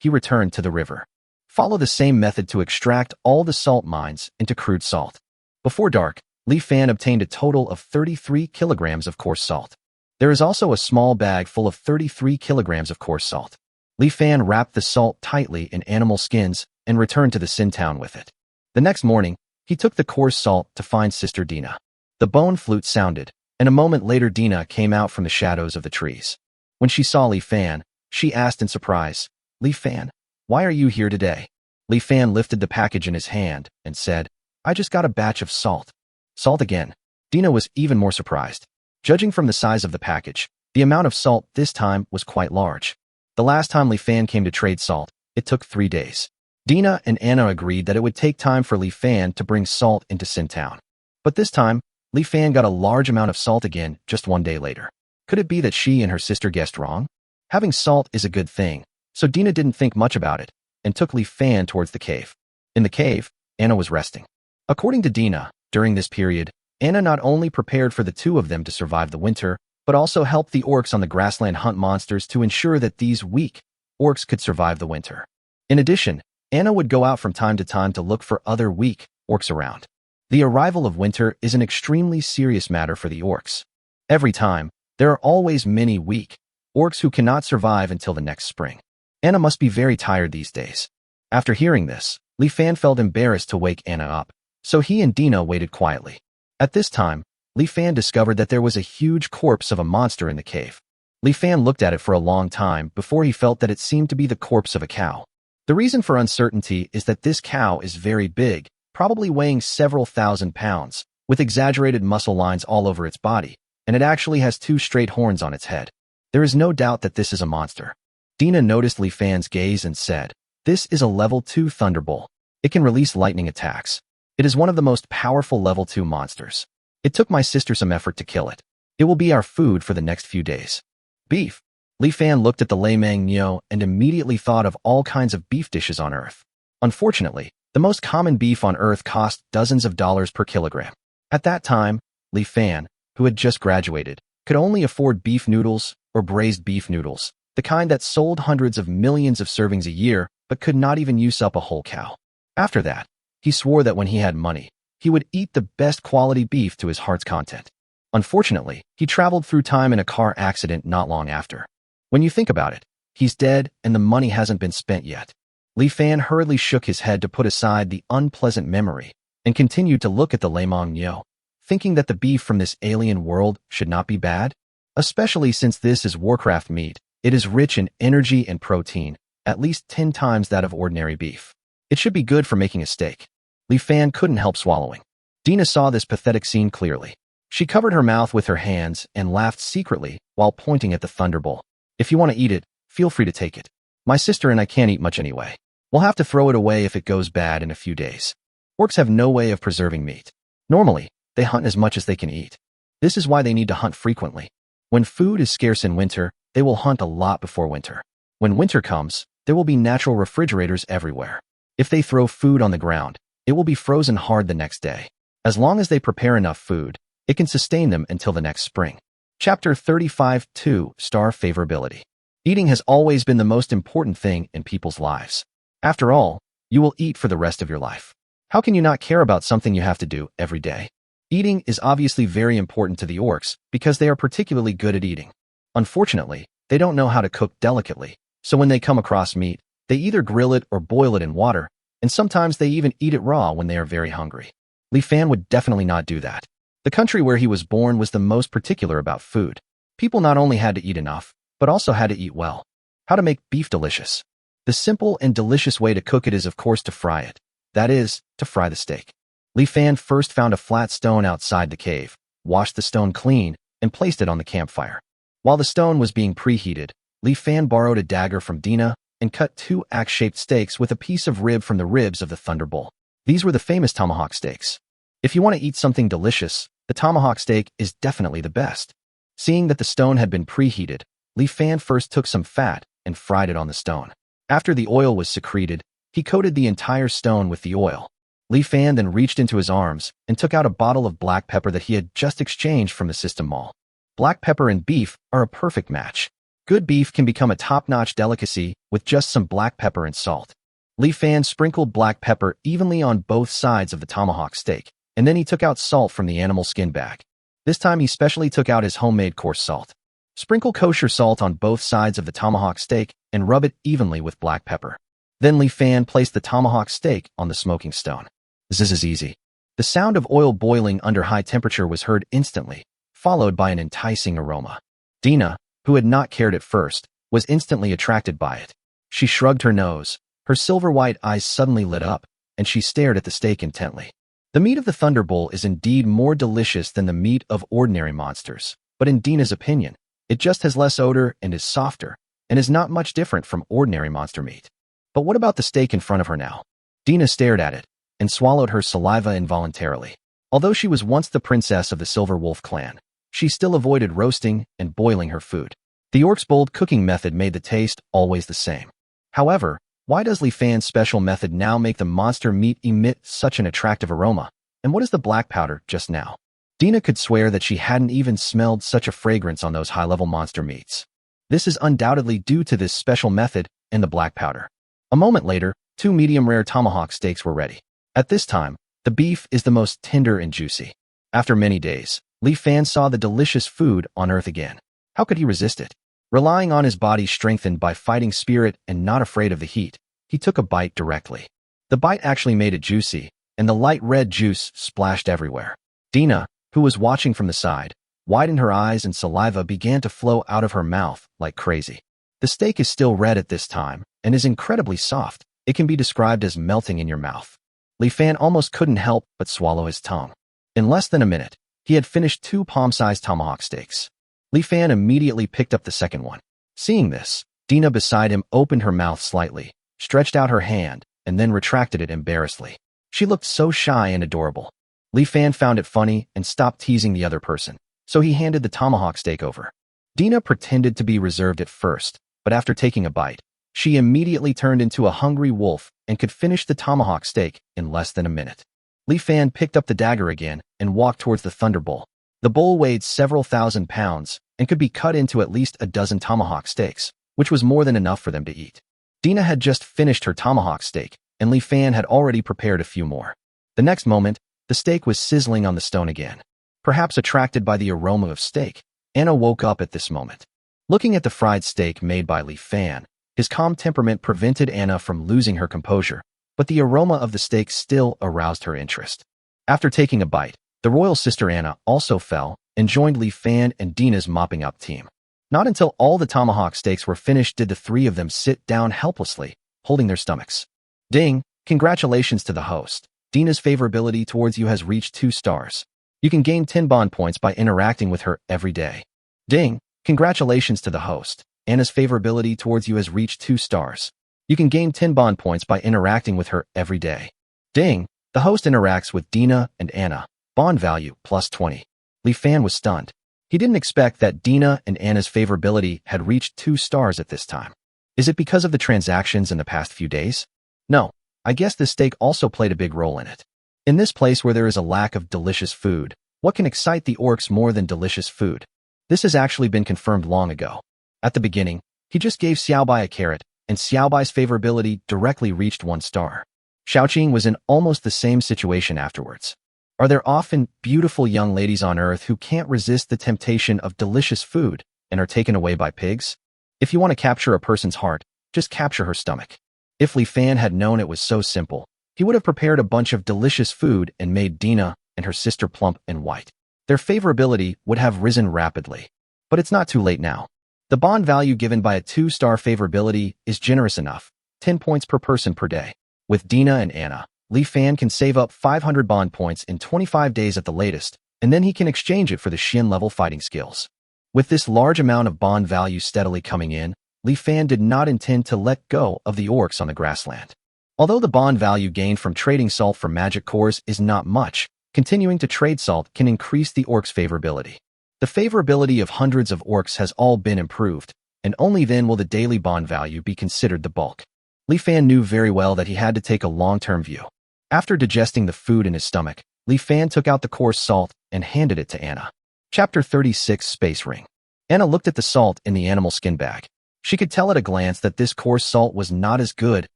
he returned to the river. Follow the same method to extract all the salt mines into crude salt. Before dark, Li Fan obtained a total of 33 kilograms of coarse salt. There is also a small bag full of 33 kilograms of coarse salt. Li Fan wrapped the salt tightly in animal skins and returned to the Sin town with it. The next morning, he took the coarse salt to find Sister Dina. The bone flute sounded, and a moment later Dina came out from the shadows of the trees. When she saw Li Fan, she asked in surprise, "Li Fan, why are you here today?" Li Fan lifted the package in his hand and said, "I just got a batch of salt." Salt again. Dina was even more surprised. Judging from the size of the package, the amount of salt this time was quite large. The last time Li Fan came to trade salt, it took 3 days. Dina and Anna agreed that it would take time for Li Fan to bring salt into Sin Town. But this time, Li Fan got a large amount of salt again just 1 day later. Could it be that she and her sister guessed wrong? Having salt is a good thing, so Dina didn't think much about it and took Li Fan towards the cave. In the cave, Anna was resting. According to Dina, during this period, Anna not only prepared for the two of them to survive the winter, but also helped the orcs on the grassland hunt monsters to ensure that these weak orcs could survive the winter. In addition, Anna would go out from time to time to look for other weak orcs around. The arrival of winter is an extremely serious matter for the orcs. Every time, there are always many weak orcs who cannot survive until the next spring. Anna must be very tired these days. After hearing this, Li Fan felt embarrassed to wake Anna up, so he and Dina waited quietly. At this time, Li Fan discovered that there was a huge corpse of a monster in the cave. Li Fan looked at it for a long time before he felt that it seemed to be the corpse of a cow. The reason for uncertainty is that this cow is very big, probably weighing several thousand pounds, with exaggerated muscle lines all over its body, and it actually has 2 straight horns on its head. There is no doubt that this is a monster. Dina noticed Li Fan's gaze and said, "This is a level 2 thunderbolt. It can release lightning attacks. It is one of the most powerful level 2 monsters. It took my sister some effort to kill it. It will be our food for the next few days." Beef. Li Fan looked at the Lei Mang Nyo and immediately thought of all kinds of beef dishes on Earth. Unfortunately, the most common beef on Earth cost dozens of dollars per kilogram. At that time, Li Fan, who had just graduated, could only afford beef noodles or braised beef noodles, the kind that sold hundreds of millions of servings a year but could not even use up a whole cow. After that, he swore that when he had money, he would eat the best quality beef to his heart's content. Unfortunately, he traveled through time in a car accident not long after. When you think about it, he's dead and the money hasn't been spent yet. Li Fan hurriedly shook his head to put aside the unpleasant memory and continued to look at the Lei Mang Nyo, thinking that the beef from this alien world should not be bad, especially since this is Warcraft meat. It is rich in energy and protein, at least 10 times that of ordinary beef. It should be good for making a steak. Li Fan couldn't help swallowing. Dina saw this pathetic scene clearly. She covered her mouth with her hands and laughed secretly while pointing at the thunderbolt. "If you want to eat it, feel free to take it. My sister and I can't eat much anyway. We'll have to throw it away if it goes bad in a few days." Orcs have no way of preserving meat. Normally, they hunt as much as they can eat. This is why they need to hunt frequently. When food is scarce in winter, they will hunt a lot before winter. When winter comes, there will be natural refrigerators everywhere. If they throw food on the ground, it will be frozen hard the next day. As long as they prepare enough food, it can sustain them until the next spring. Chapter 35-2 Star Favorability. Eating has always been the most important thing in people's lives. After all, you will eat for the rest of your life. How can you not care about something you have to do every day? Eating is obviously very important to the orcs because they are particularly good at eating. Unfortunately, they don't know how to cook delicately, so when they come across meat, they either grill it or boil it in water, and sometimes they even eat it raw when they are very hungry. Li Fan would definitely not do that. The country where he was born was the most particular about food. People not only had to eat enough, but also had to eat well. How to make beef delicious. The simple and delicious way to cook it is of course to fry it. That is, to fry the steak. Li Fan first found a flat stone outside the cave, washed the stone clean, and placed it on the campfire. While the stone was being preheated, Li Fan borrowed a dagger from Dina and cut 2 axe-shaped steaks with a piece of rib from the ribs of the thunderbolt. These were the famous tomahawk steaks. If you want to eat something delicious, the tomahawk steak is definitely the best. Seeing that the stone had been preheated, Li Fan first took some fat and fried it on the stone. After the oil was secreted, he coated the entire stone with the oil. Li Fan then reached into his arms and took out a bottle of black pepper that he had just exchanged from the system mall. Black pepper and beef are a perfect match. Good beef can become a top-notch delicacy with just some black pepper and salt. Li Fan sprinkled black pepper evenly on both sides of the tomahawk steak, and then he took out salt from the animal skin bag. This time he specially took out his homemade coarse salt. Sprinkle kosher salt on both sides of the tomahawk steak and rub it evenly with black pepper. Then Li Fan placed the tomahawk steak on the smoking stone. This is easy. The sound of oil boiling under high temperature was heard instantly, followed by an enticing aroma. Dina, who had not cared at first, was instantly attracted by it. She shrugged her nose. Her silver-white eyes suddenly lit up, and she stared at the steak intently. The meat of the thunderbolt is indeed more delicious than the meat of ordinary monsters, but in Dina's opinion, it just has less odor and is softer, and is not much different from ordinary monster meat. But what about the steak in front of her now? Dina stared at it, and swallowed her saliva involuntarily. Although she was once the princess of the Silver Wolf clan, she still avoided roasting and boiling her food. The orc's bold cooking method made the taste always the same. However, why does Li Fan's special method now make the monster meat emit such an attractive aroma? And what is the black powder just now? Dina could swear that she hadn't even smelled such a fragrance on those high-level monster meats. This is undoubtedly due to this special method and the black powder. A moment later, 2 medium-rare tomahawk steaks were ready. At this time, the beef is the most tender and juicy. After many days, Li Fan saw the delicious food on Earth again. How could he resist it? Relying on his body strengthened by fighting spirit and not afraid of the heat, he took a bite directly. The bite actually made it juicy, and the light red juice splashed everywhere. Dina, who was watching from the side, widened her eyes and saliva began to flow out of her mouth like crazy. The steak is still red at this time and is incredibly soft. It can be described as melting in your mouth. Li Fan almost couldn't help but swallow his tongue. In less than a minute, he had finished 2 palm-sized tomahawk steaks. Li Fan immediately picked up the second one. Seeing this, Dina beside him opened her mouth slightly, stretched out her hand, and then retracted it embarrassedly. She looked so shy and adorable. Li Fan found it funny and stopped teasing the other person, so he handed the tomahawk steak over. Dina pretended to be reserved at first, but after taking a bite, she immediately turned into a hungry wolf and could finish the tomahawk steak in less than a minute. Li Fan picked up the dagger again and walked towards the thunderbolt. The bowl weighed several thousand pounds and could be cut into at least a dozen tomahawk steaks, which was more than enough for them to eat. Dina had just finished her tomahawk steak, and Li Fan had already prepared a few more. The next moment, the steak was sizzling on the stone again. Perhaps attracted by the aroma of steak, Anna woke up at this moment. Looking at the fried steak made by Li Fan, his calm temperament prevented Anna from losing her composure, but the aroma of the steak still aroused her interest. After taking a bite, the royal sister Anna also fell and joined Li Fan and Dina's mopping up team. Not until all the tomahawk steaks were finished did the 3 of them sit down helplessly, holding their stomachs. Ding! Congratulations to the host. Dina's favorability towards you has reached 2 stars. You can gain 10 bond points by interacting with her every day. Ding! Congratulations to the host. Anna's favorability towards you has reached 2 stars. You can gain 10 bond points by interacting with her every day. Ding! The host interacts with Dina and Anna. Bond value plus 20. Li Fan was stunned. He didn't expect that Dina and Anna's favorability had reached 2 stars at this time. Is it because of the transactions in the past few days? No, I guess this steak also played a big role in it. In this place where there is a lack of delicious food, what can excite the orcs more than delicious food? This has actually been confirmed long ago. At the beginning, he just gave Xiaobai a carrot, and Xiaobai's favorability directly reached 1 star. Xiaoqing was in almost the same situation afterwards. Are there often beautiful young ladies on Earth who can't resist the temptation of delicious food and are taken away by pigs? If you want to capture a person's heart, just capture her stomach. If Li Fan had known it was so simple, he would have prepared a bunch of delicious food and made Dina and her sister plump and white. Their favorability would have risen rapidly. But it's not too late now. The bond value given by a 2-star favorability is generous enough, 10 points per person per day. With Dina and Anna, Li Fan can save up 500 bond points in 25 days at the latest, and then he can exchange it for the Xin-level fighting skills. With this large amount of bond value steadily coming in, Li Fan did not intend to let go of the orcs on the grassland. Although the bond value gained from trading salt for magic cores is not much, continuing to trade salt can increase the orcs' favorability. The favorability of hundreds of orcs has all been improved, and only then will the daily bond value be considered the bulk. Li Fan knew very well that he had to take a long-term view. After digesting the food in his stomach, Li Fan took out the coarse salt and handed it to Anna. Chapter 36 Space Ring. Anna looked at the salt in the animal skin bag. She could tell at a glance that this coarse salt was not as good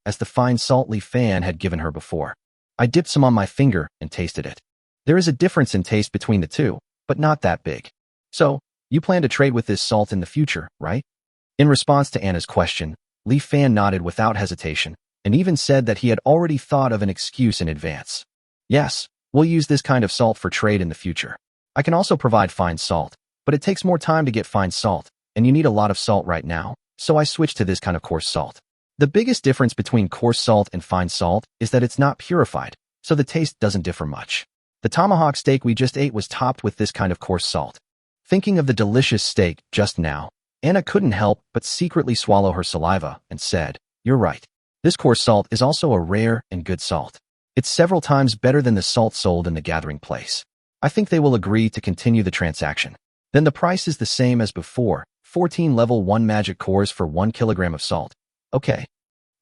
as the fine salt Li Fan had given her before. I dipped some on my finger and tasted it. There is a difference in taste between the two, but not that big. So, You plan to trade with this salt in the future, right? In response to Anna's question, Li Fan nodded without hesitation, and even said that he had already thought of an excuse in advance. Yes, we'll use this kind of salt for trade in the future. I can also provide fine salt, but it takes more time to get fine salt, and you need a lot of salt right now, so I switched to this kind of coarse salt. The biggest difference between coarse salt and fine salt is that it's not purified, so the taste doesn't differ much. The tomahawk steak we just ate was topped with this kind of coarse salt. Thinking of the delicious steak just now, Anna couldn't help but secretly swallow her saliva and said, "You're right. This coarse salt is also a rare and good salt. It's several times better than the salt sold in the gathering place. I think they will agree to continue the transaction. Then the price is the same as before, 14 level 1 magic cores for 1 kilogram of salt. Okay."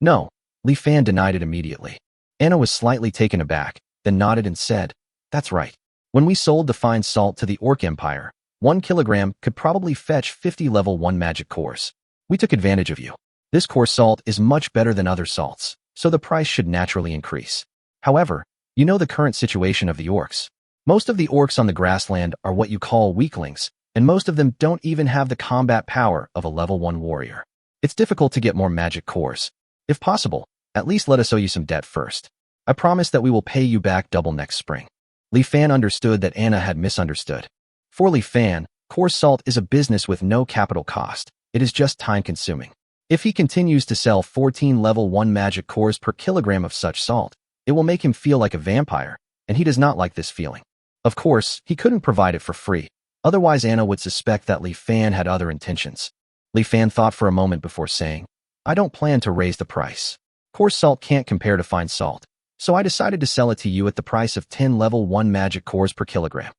No, Li Fan denied it immediately. Anna was slightly taken aback, then nodded and said, "That's right. When we sold the fine salt to the Orc Empire, 1 kilogram could probably fetch 50 level 1 magic cores. We took advantage of you. This coarse salt is much better than other salts, so the price should naturally increase. However, you know the current situation of the orcs. Most of the orcs on the grassland are what you call weaklings, and most of them don't even have the combat power of a level 1 warrior. It's difficult to get more magic cores. If possible, at least let us owe you some debt first. I promise that we will pay you back double next spring." Li Fan understood that Anna had misunderstood. For Li Fan, coarse salt is a business with no capital cost. It is just time-consuming. If he continues to sell 14 level 1 magic cores per kilogram of such salt, it will make him feel like a vampire, and he does not like this feeling. Of course, he couldn't provide it for free, otherwise Anna would suspect that Li Fan had other intentions. Li Fan thought for a moment before saying, "I don't plan to raise the price. Coarse salt can't compare to fine salt, so I decided to sell it to you at the price of 10 level 1 magic cores per kilogram."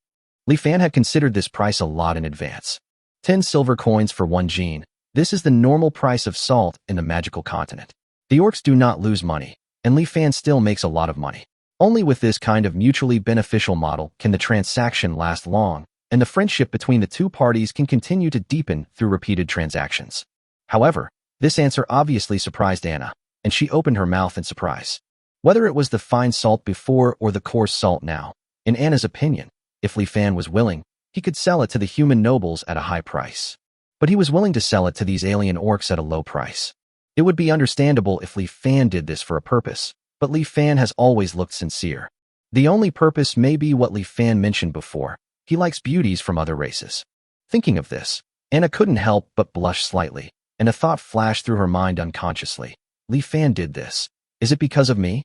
Li Fan had considered this price a lot in advance. 10 silver coins for 1 gene. This is the normal price of salt in the magical continent. The orcs do not lose money, and Li Fan still makes a lot of money. Only with this kind of mutually beneficial model can the transaction last long, and the friendship between the two parties can continue to deepen through repeated transactions. However, this answer obviously surprised Anna, and she opened her mouth in surprise. Whether it was the fine salt before or the coarse salt now, in Anna's opinion, if Li Fan was willing, he could sell it to the human nobles at a high price. But he was willing to sell it to these alien orcs at a low price. It would be understandable if Li Fan did this for a purpose, but Li Fan has always looked sincere. The only purpose may be what Li Fan mentioned before. He likes beauties from other races. Thinking of this, Anna couldn't help but blush slightly, and a thought flashed through her mind unconsciously. Li Fan did this. Is it because of me?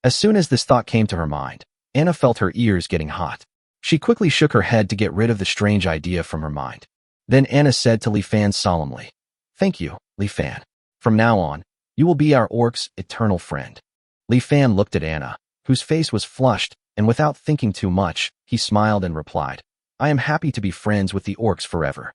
As soon as this thought came to her mind, Anna felt her ears getting hot. She quickly shook her head to get rid of the strange idea from her mind. Then Anna said to Li Fan solemnly, "Thank you, Li Fan. From now on, you will be our orc's eternal friend." Li Fan looked at Anna, whose face was flushed, and without thinking too much, he smiled and replied, "I am happy to be friends with the orcs forever."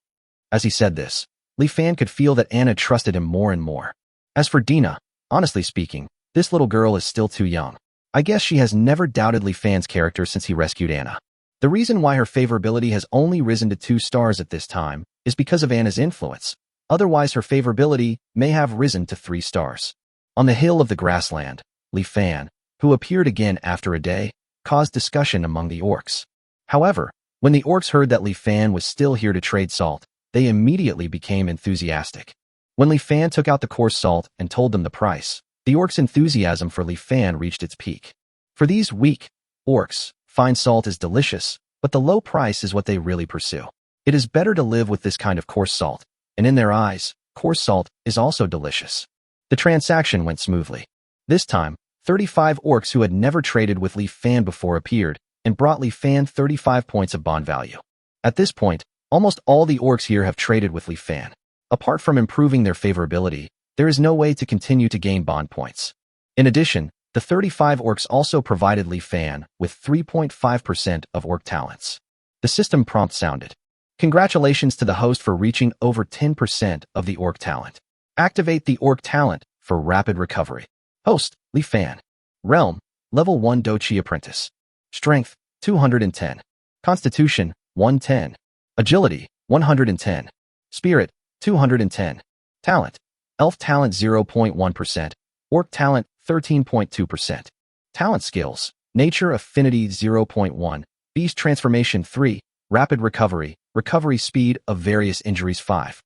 As he said this, Li Fan could feel that Anna trusted him more and more. As for Dina, honestly speaking, this little girl is still too young. I guess she has never doubted Li Fan's character since he rescued Anna. The reason why her favorability has only risen to 2 stars at this time is because of Anna's influence. Otherwise, her favorability may have risen to 3 stars. On the hill of the grassland, Li Fan, who appeared again after a day, caused discussion among the orcs. However, when the orcs heard that Li Fan was still here to trade salt, they immediately became enthusiastic. When Li Fan took out the coarse salt and told them the price, the orcs' enthusiasm for Li Fan reached its peak. For these weak orcs, fine salt is delicious, but the low price is what they really pursue. It is better to live with this kind of coarse salt, and in their eyes, coarse salt is also delicious. The transaction went smoothly. This time, 35 orcs who had never traded with Li Fan before appeared and brought Li Fan 35 points of bond value. At this point, almost all the orcs here have traded with Li Fan. Apart from improving their favorability, there is no way to continue to gain bond points. In addition, the 35 orcs also provided Li Fan with 3.5% of orc talents. The system prompt sounded. Congratulations to the host for reaching over 10% of the orc talent. Activate the orc talent for rapid recovery. Host, Li Fan. Realm, level 1 Dochi Apprentice. Strength, 210. Constitution, 110. Agility, 110. Spirit, 210. Talent, Elf talent 0.1%. Orc talent, 13.2%. Talent skills, Nature Affinity 0.1, Beast Transformation 3, Rapid Recovery recovery speed of various injuries 5.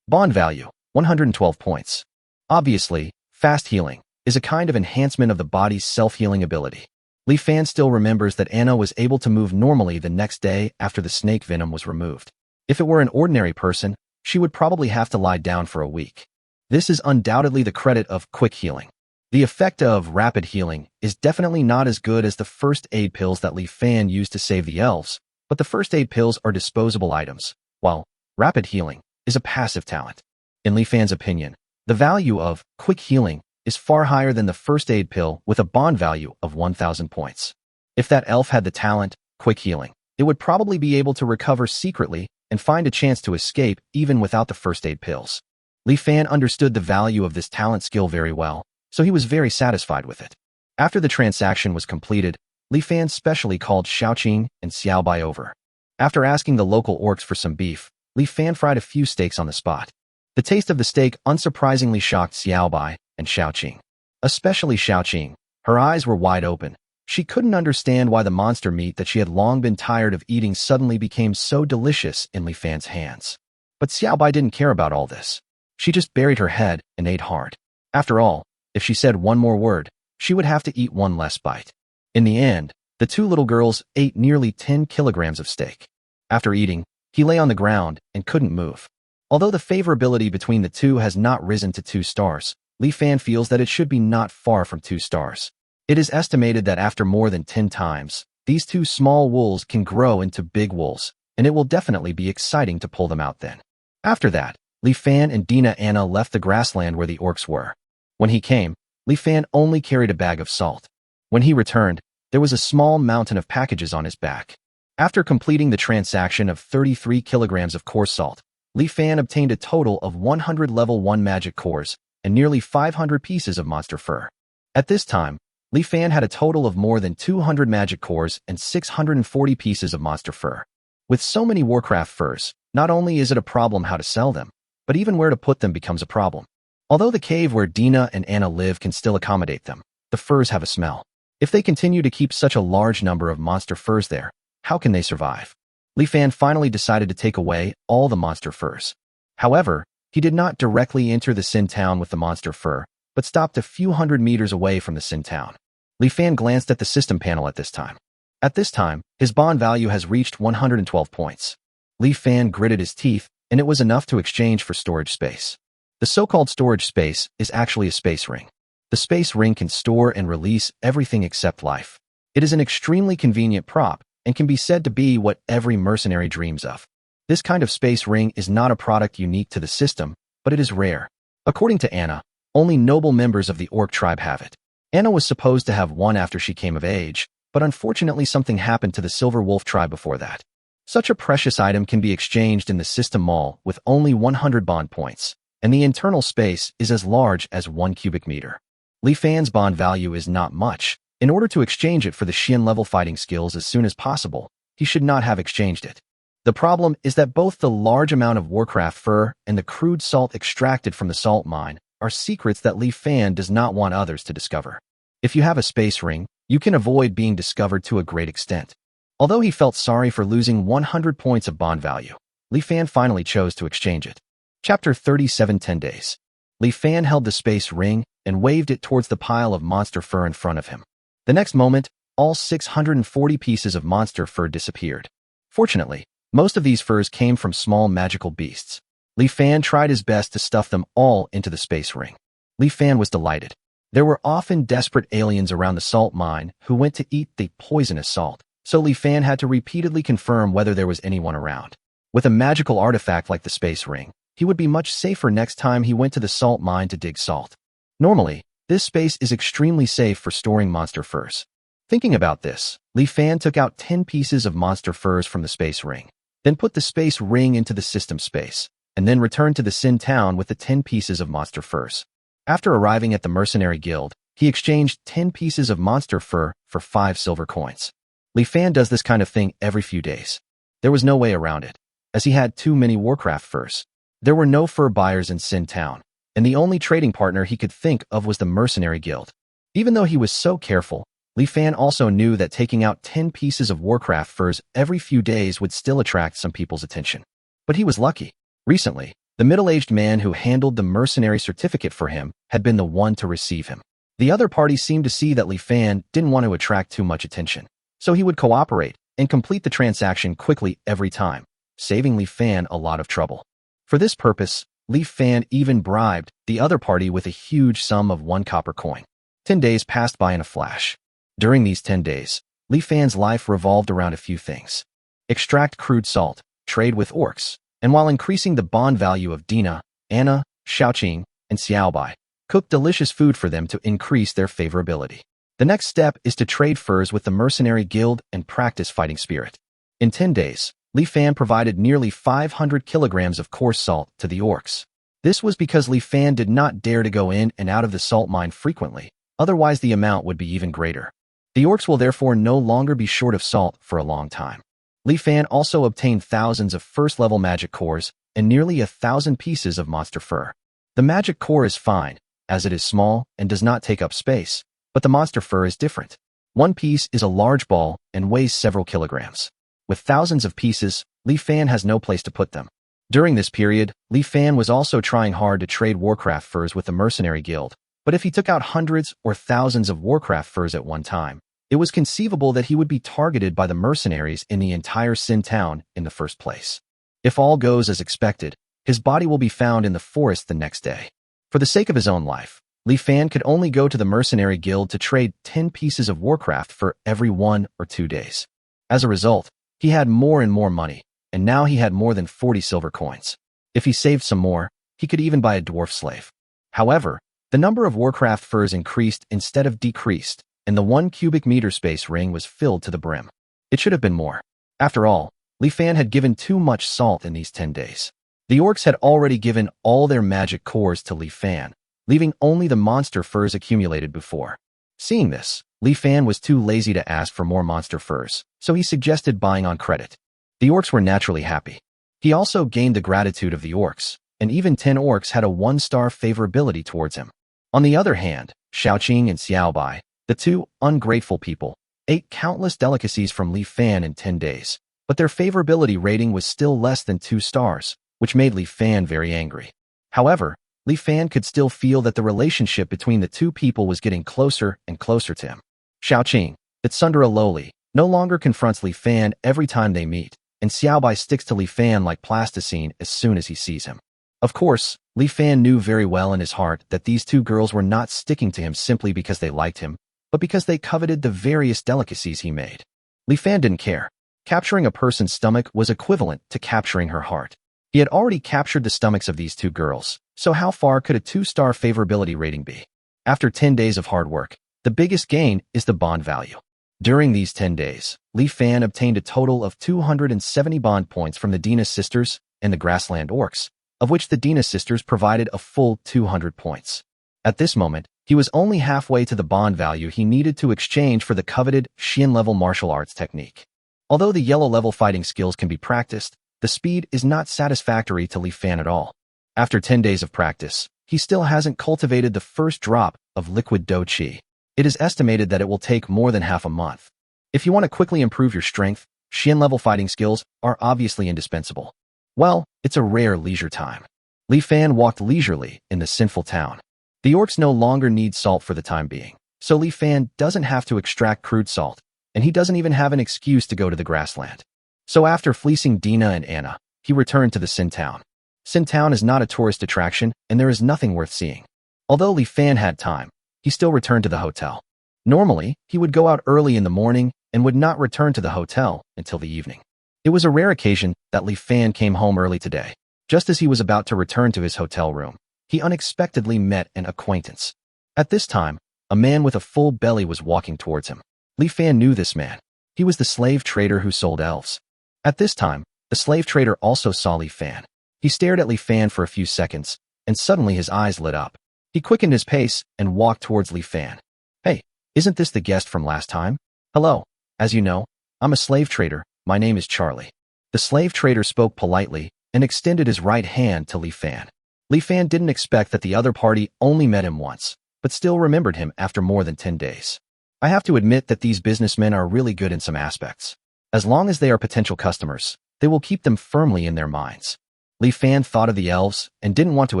Bond value, 112 points. Obviously, fast healing is a kind of enhancement of the body's self-healing ability. Li Fan still remembers that Anna was able to move normally the next day after the snake venom was removed. If it were an ordinary person, she would probably have to lie down for a week. This is undoubtedly the credit of quick healing. The effect of rapid healing is definitely not as good as the first aid pills that Li Fan used to save the elves, but the first aid pills are disposable items, while rapid healing is a passive talent. In Li Fan's opinion, the value of quick healing is far higher than the first aid pill with a bond value of 1,000 points. If that elf had the talent, quick healing, it would probably be able to recover secretly and find a chance to escape even without the first aid pills. Li Fan understood the value of this talent skill very well, so he was very satisfied with it. After the transaction was completed, Li Fan specially called Xiaoqing and Xiaobai over. After asking the local orcs for some beef, Li Fan fried a few steaks on the spot. The taste of the steak unsurprisingly shocked Xiaobai and Xiaoqing. Especially Xiaoqing. Her eyes were wide open. She couldn't understand why the monster meat that she had long been tired of eating suddenly became so delicious in Li Fan's hands. But Xiaobai didn't care about all this. She just buried her head and ate hard. After all, if she said one more word, she would have to eat one less bite. In the end, the two little girls ate nearly 10 kilograms of steak. After eating, he lay on the ground and couldn't move. Although the favorability between the two has not risen to 2 stars, Li Fan feels that it should be not far from 2 stars. It is estimated that after more than 10 times, these 2 small wolves can grow into big wolves, and it will definitely be exciting to pull them out then. After that, Li Fan and Dina Anna left the grassland where the orcs were. When he came, Li Fan only carried a bag of salt. When he returned, there was a small mountain of packages on his back. After completing the transaction of 33 kilograms of coarse salt, Li Fan obtained a total of 100 level 1 magic cores and nearly 500 pieces of monster fur. At this time, Li Fan had a total of more than 200 magic cores and 640 pieces of monster fur. With so many Warcraft furs, not only is it a problem how to sell them, but even where to put them becomes a problem. Although the cave where Dina and Anna live can still accommodate them, the furs have a smell. If they continue to keep such a large number of monster furs there, how can they survive? Li Fan finally decided to take away all the monster furs. However, he did not directly enter the Sin Town with the monster fur, but stopped a few hundred meters away from the Sin Town. Li Fan glanced at the system panel at this time. At this time, his bond value has reached 112 points. Li Fan gritted his teeth, and it was enough to exchange for storage space. The so-called storage space is actually a space ring. The space ring can store and release everything except life. It is an extremely convenient prop, and can be said to be what every mercenary dreams of. This kind of space ring is not a product unique to the system, but it is rare. According to Anna, only noble members of the orc tribe have it. Anna was supposed to have one after she came of age, but unfortunately something happened to the Silver Wolf tribe before that. Such a precious item can be exchanged in the system mall with only 100 bond points, and the internal space is as large as 1 cubic meter. Li Fan's bond value is not much. In order to exchange it for the Xian-level fighting skills as soon as possible, he should not have exchanged it. The problem is that both the large amount of Warcraft fur and the crude salt extracted from the salt mine are secrets that Li Fan does not want others to discover. If you have a space ring, you can avoid being discovered to a great extent. Although he felt sorry for losing 100 points of bond value, Li Fan finally chose to exchange it. Chapter 37 10 Days. Li Fan held the space ring and waved it towards the pile of monster fur in front of him. The next moment, all 640 pieces of monster fur disappeared. Fortunately, most of these furs came from small magical beasts. Li Fan tried his best to stuff them all into the space ring. Li Fan was delighted. There were often desperate aliens around the salt mine who went to eat the poisonous salt, so Li Fan had to repeatedly confirm whether there was anyone around. With a magical artifact like the space ring, he would be much safer next time he went to the salt mine to dig salt. Normally, this space is extremely safe for storing monster furs. Thinking about this, Li Fan took out 10 pieces of monster furs from the space ring, then put the space ring into the system space, and then returned to the Sin Town with the 10 pieces of monster furs. After arriving at the Mercenary Guild, he exchanged 10 pieces of monster fur for 5 silver coins. Li Fan does this kind of thing every few days. There was no way around it, as he had too many Warcraft furs. There were no fur buyers in Sin Town, and the only trading partner he could think of was the Mercenary Guild. Even though he was so careful, Li Fan also knew that taking out 10 pieces of Warcraft furs every few days would still attract some people's attention. But he was lucky. Recently, the middle-aged man who handled the mercenary certificate for him had been the one to receive him. The other party seemed to see that Li Fan didn't want to attract too much attention, so he would cooperate and complete the transaction quickly every time, saving Li Fan a lot of trouble. For this purpose, Li Fan even bribed the other party with a huge sum of 1 copper coin. 10 days passed by in a flash. During these 10 days, Li Fan's life revolved around a few things. Extract crude salt, trade with orcs, and while increasing the bond value of Dina, Anna, Xiaoqing, and Xiaobai, cook delicious food for them to increase their favorability. The next step is to trade furs with the mercenary guild and practice fighting spirit. In 10 days, Li Fan provided nearly 500 kilograms of coarse salt to the orcs. This was because Li Fan did not dare to go in and out of the salt mine frequently, otherwise the amount would be even greater. The orcs will therefore no longer be short of salt for a long time. Li Fan also obtained thousands of first-level magic cores and nearly 1,000 pieces of monster fur. The magic core is fine, as it is small and does not take up space, but the monster fur is different. One piece is a large ball and weighs several kilograms. With thousands of pieces, Li Fan has no place to put them. During this period, Li Fan was also trying hard to trade Warcraft furs with the mercenary guild, but if he took out hundreds or thousands of Warcraft furs at one time, it was conceivable that he would be targeted by the mercenaries in the entire Sin town in the first place. If all goes as expected, his body will be found in the forest the next day. For the sake of his own life, Li Fan could only go to the mercenary guild to trade 10 pieces of Warcraft for every 1 or 2 days. As a result, he had more and more money, and now he had more than 40 silver coins. If he saved some more, he could even buy a dwarf slave. However, the number of Warcraft furs increased instead of decreased, and the 1 cubic meter space ring was filled to the brim. It should have been more. After all, Li Fan had given too much salt in these 10 days. The orcs had already given all their magic cores to Li Fan, leaving only the monster furs accumulated before. Seeing this, Li Fan was too lazy to ask for more monster furs, so he suggested buying on credit. The orcs were naturally happy. He also gained the gratitude of the orcs, and even 10 orcs had a 1-star favorability towards him. On the other hand, Xiaoqing and Xiaobai, the 2 ungrateful people, ate countless delicacies from Li Fan in 10 days, but their favorability rating was still less than 2 stars, which made Li Fan very angry. However, Li Fan could still feel that the relationship between the 2 people was getting closer and closer to him. Xiaoqing, the tsundere loli, no longer confronts Li Fan every time they meet, and Xiaobai sticks to Li Fan like plasticine as soon as he sees him. Of course, Li Fan knew very well in his heart that these 2 girls were not sticking to him simply because they liked him, but because they coveted the various delicacies he made. Li Fan didn't care. Capturing a person's stomach was equivalent to capturing her heart. He had already captured the stomachs of these 2 girls, so how far could a 2-star favorability rating be? After 10 days of hard work, the biggest gain is the bond value. During these 10 days, Li Fan obtained a total of 270 bond points from the Dina sisters and the grassland orcs, of which the Dina sisters provided a full 200 points. At this moment, he was only halfway to the bond value he needed to exchange for the coveted Xian-level martial arts technique. Although the yellow-level fighting skills can be practiced, the speed is not satisfactory to Li Fan at all. After 10 days of practice, he still hasn't cultivated the first drop of liquid Do Qi. It is estimated that it will take more than half a month. If you want to quickly improve your strength, Xian-level fighting skills are obviously indispensable. Well, it's a rare leisure time. Li Fan walked leisurely in the sinful town. The orcs no longer need salt for the time being, so Li Fan doesn't have to extract crude salt, and he doesn't even have an excuse to go to the grassland. So after fleecing Dina and Anna, he returned to the Sin town. Sin town is not a tourist attraction, and there is nothing worth seeing. Although Li Fan had time, he still returned to the hotel. Normally, he would go out early in the morning and would not return to the hotel until the evening. It was a rare occasion that Li Fan came home early today. Just as he was about to return to his hotel room, he unexpectedly met an acquaintance. At this time, a man with a full belly was walking towards him. Li Fan knew this man. He was the slave trader who sold elves. At this time, the slave trader also saw Li Fan. He stared at Li Fan for a few seconds, and suddenly his eyes lit up. He quickened his pace and walked towards Li Fan. Hey, isn't this the guest from last time? Hello. As you know, I'm a slave trader. My name is Charlie. The slave trader spoke politely and extended his right hand to Li Fan. Li Fan didn't expect that the other party only met him once, but still remembered him after more than 10 days. I have to admit that these businessmen are really good in some aspects. As long as they are potential customers, they will keep them firmly in their minds. Li Fan thought of the elves and didn't want to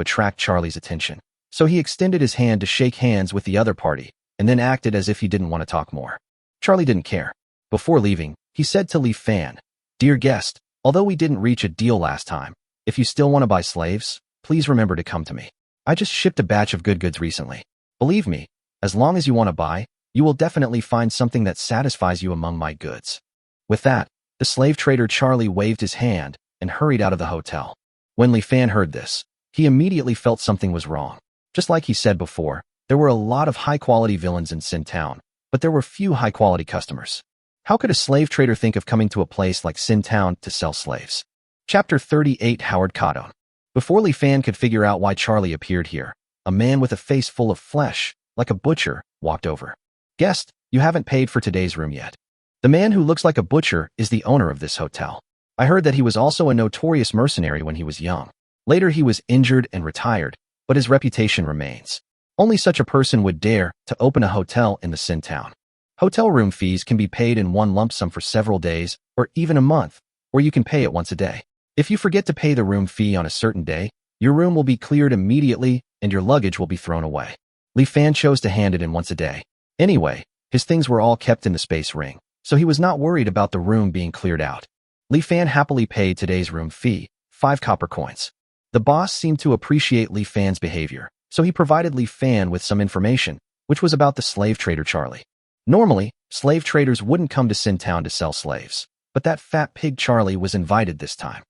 attract Charlie's attention, so he extended his hand to shake hands with the other party and then acted as if he didn't want to talk more. Charlie didn't care. Before leaving, he said to Li Fan, "Dear guest, although we didn't reach a deal last time, if you still want to buy slaves, please remember to come to me. I just shipped a batch of good goods recently. Believe me, as long as you want to buy, you will definitely find something that satisfies you among my goods." With that, the slave trader Charlie waved his hand and hurried out of the hotel. When Li Fan heard this, he immediately felt something was wrong. Just like he said before, there were a lot of high-quality villains in Sin Town, but there were few high-quality customers. How could a slave trader think of coming to a place like Sin Town to sell slaves? Chapter 38 Howard Cotton. Before Li Fan could figure out why Charlie appeared here, a man with a face full of flesh, like a butcher, walked over. "Guest, you haven't paid for today's room yet." The man who looks like a butcher is the owner of this hotel. I heard that he was also a notorious mercenary when he was young. Later he was injured and retired, but his reputation remains. Only such a person would dare to open a hotel in the Sin Town. Hotel room fees can be paid in one lump sum for several days, or even a month, or you can pay it once a day. If you forget to pay the room fee on a certain day, your room will be cleared immediately and your luggage will be thrown away. Li Fan chose to hand it in once a day. Anyway, his things were all kept in the space ring, so he was not worried about the room being cleared out. Li Fan happily paid today's room fee, 5 copper coins. The boss seemed to appreciate Li Fan's behavior, so he provided Li Fan with some information, which was about the slave trader Charlie. Normally, slave traders wouldn't come to Sin Town to sell slaves, but that fat pig Charlie was invited this time.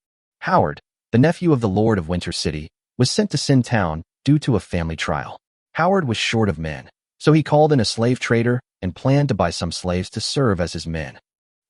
Howard, the nephew of the Lord of Winter City, was sent to Sin Town due to a family trial. Howard was short of men, so he called in a slave trader and planned to buy some slaves to serve as his men.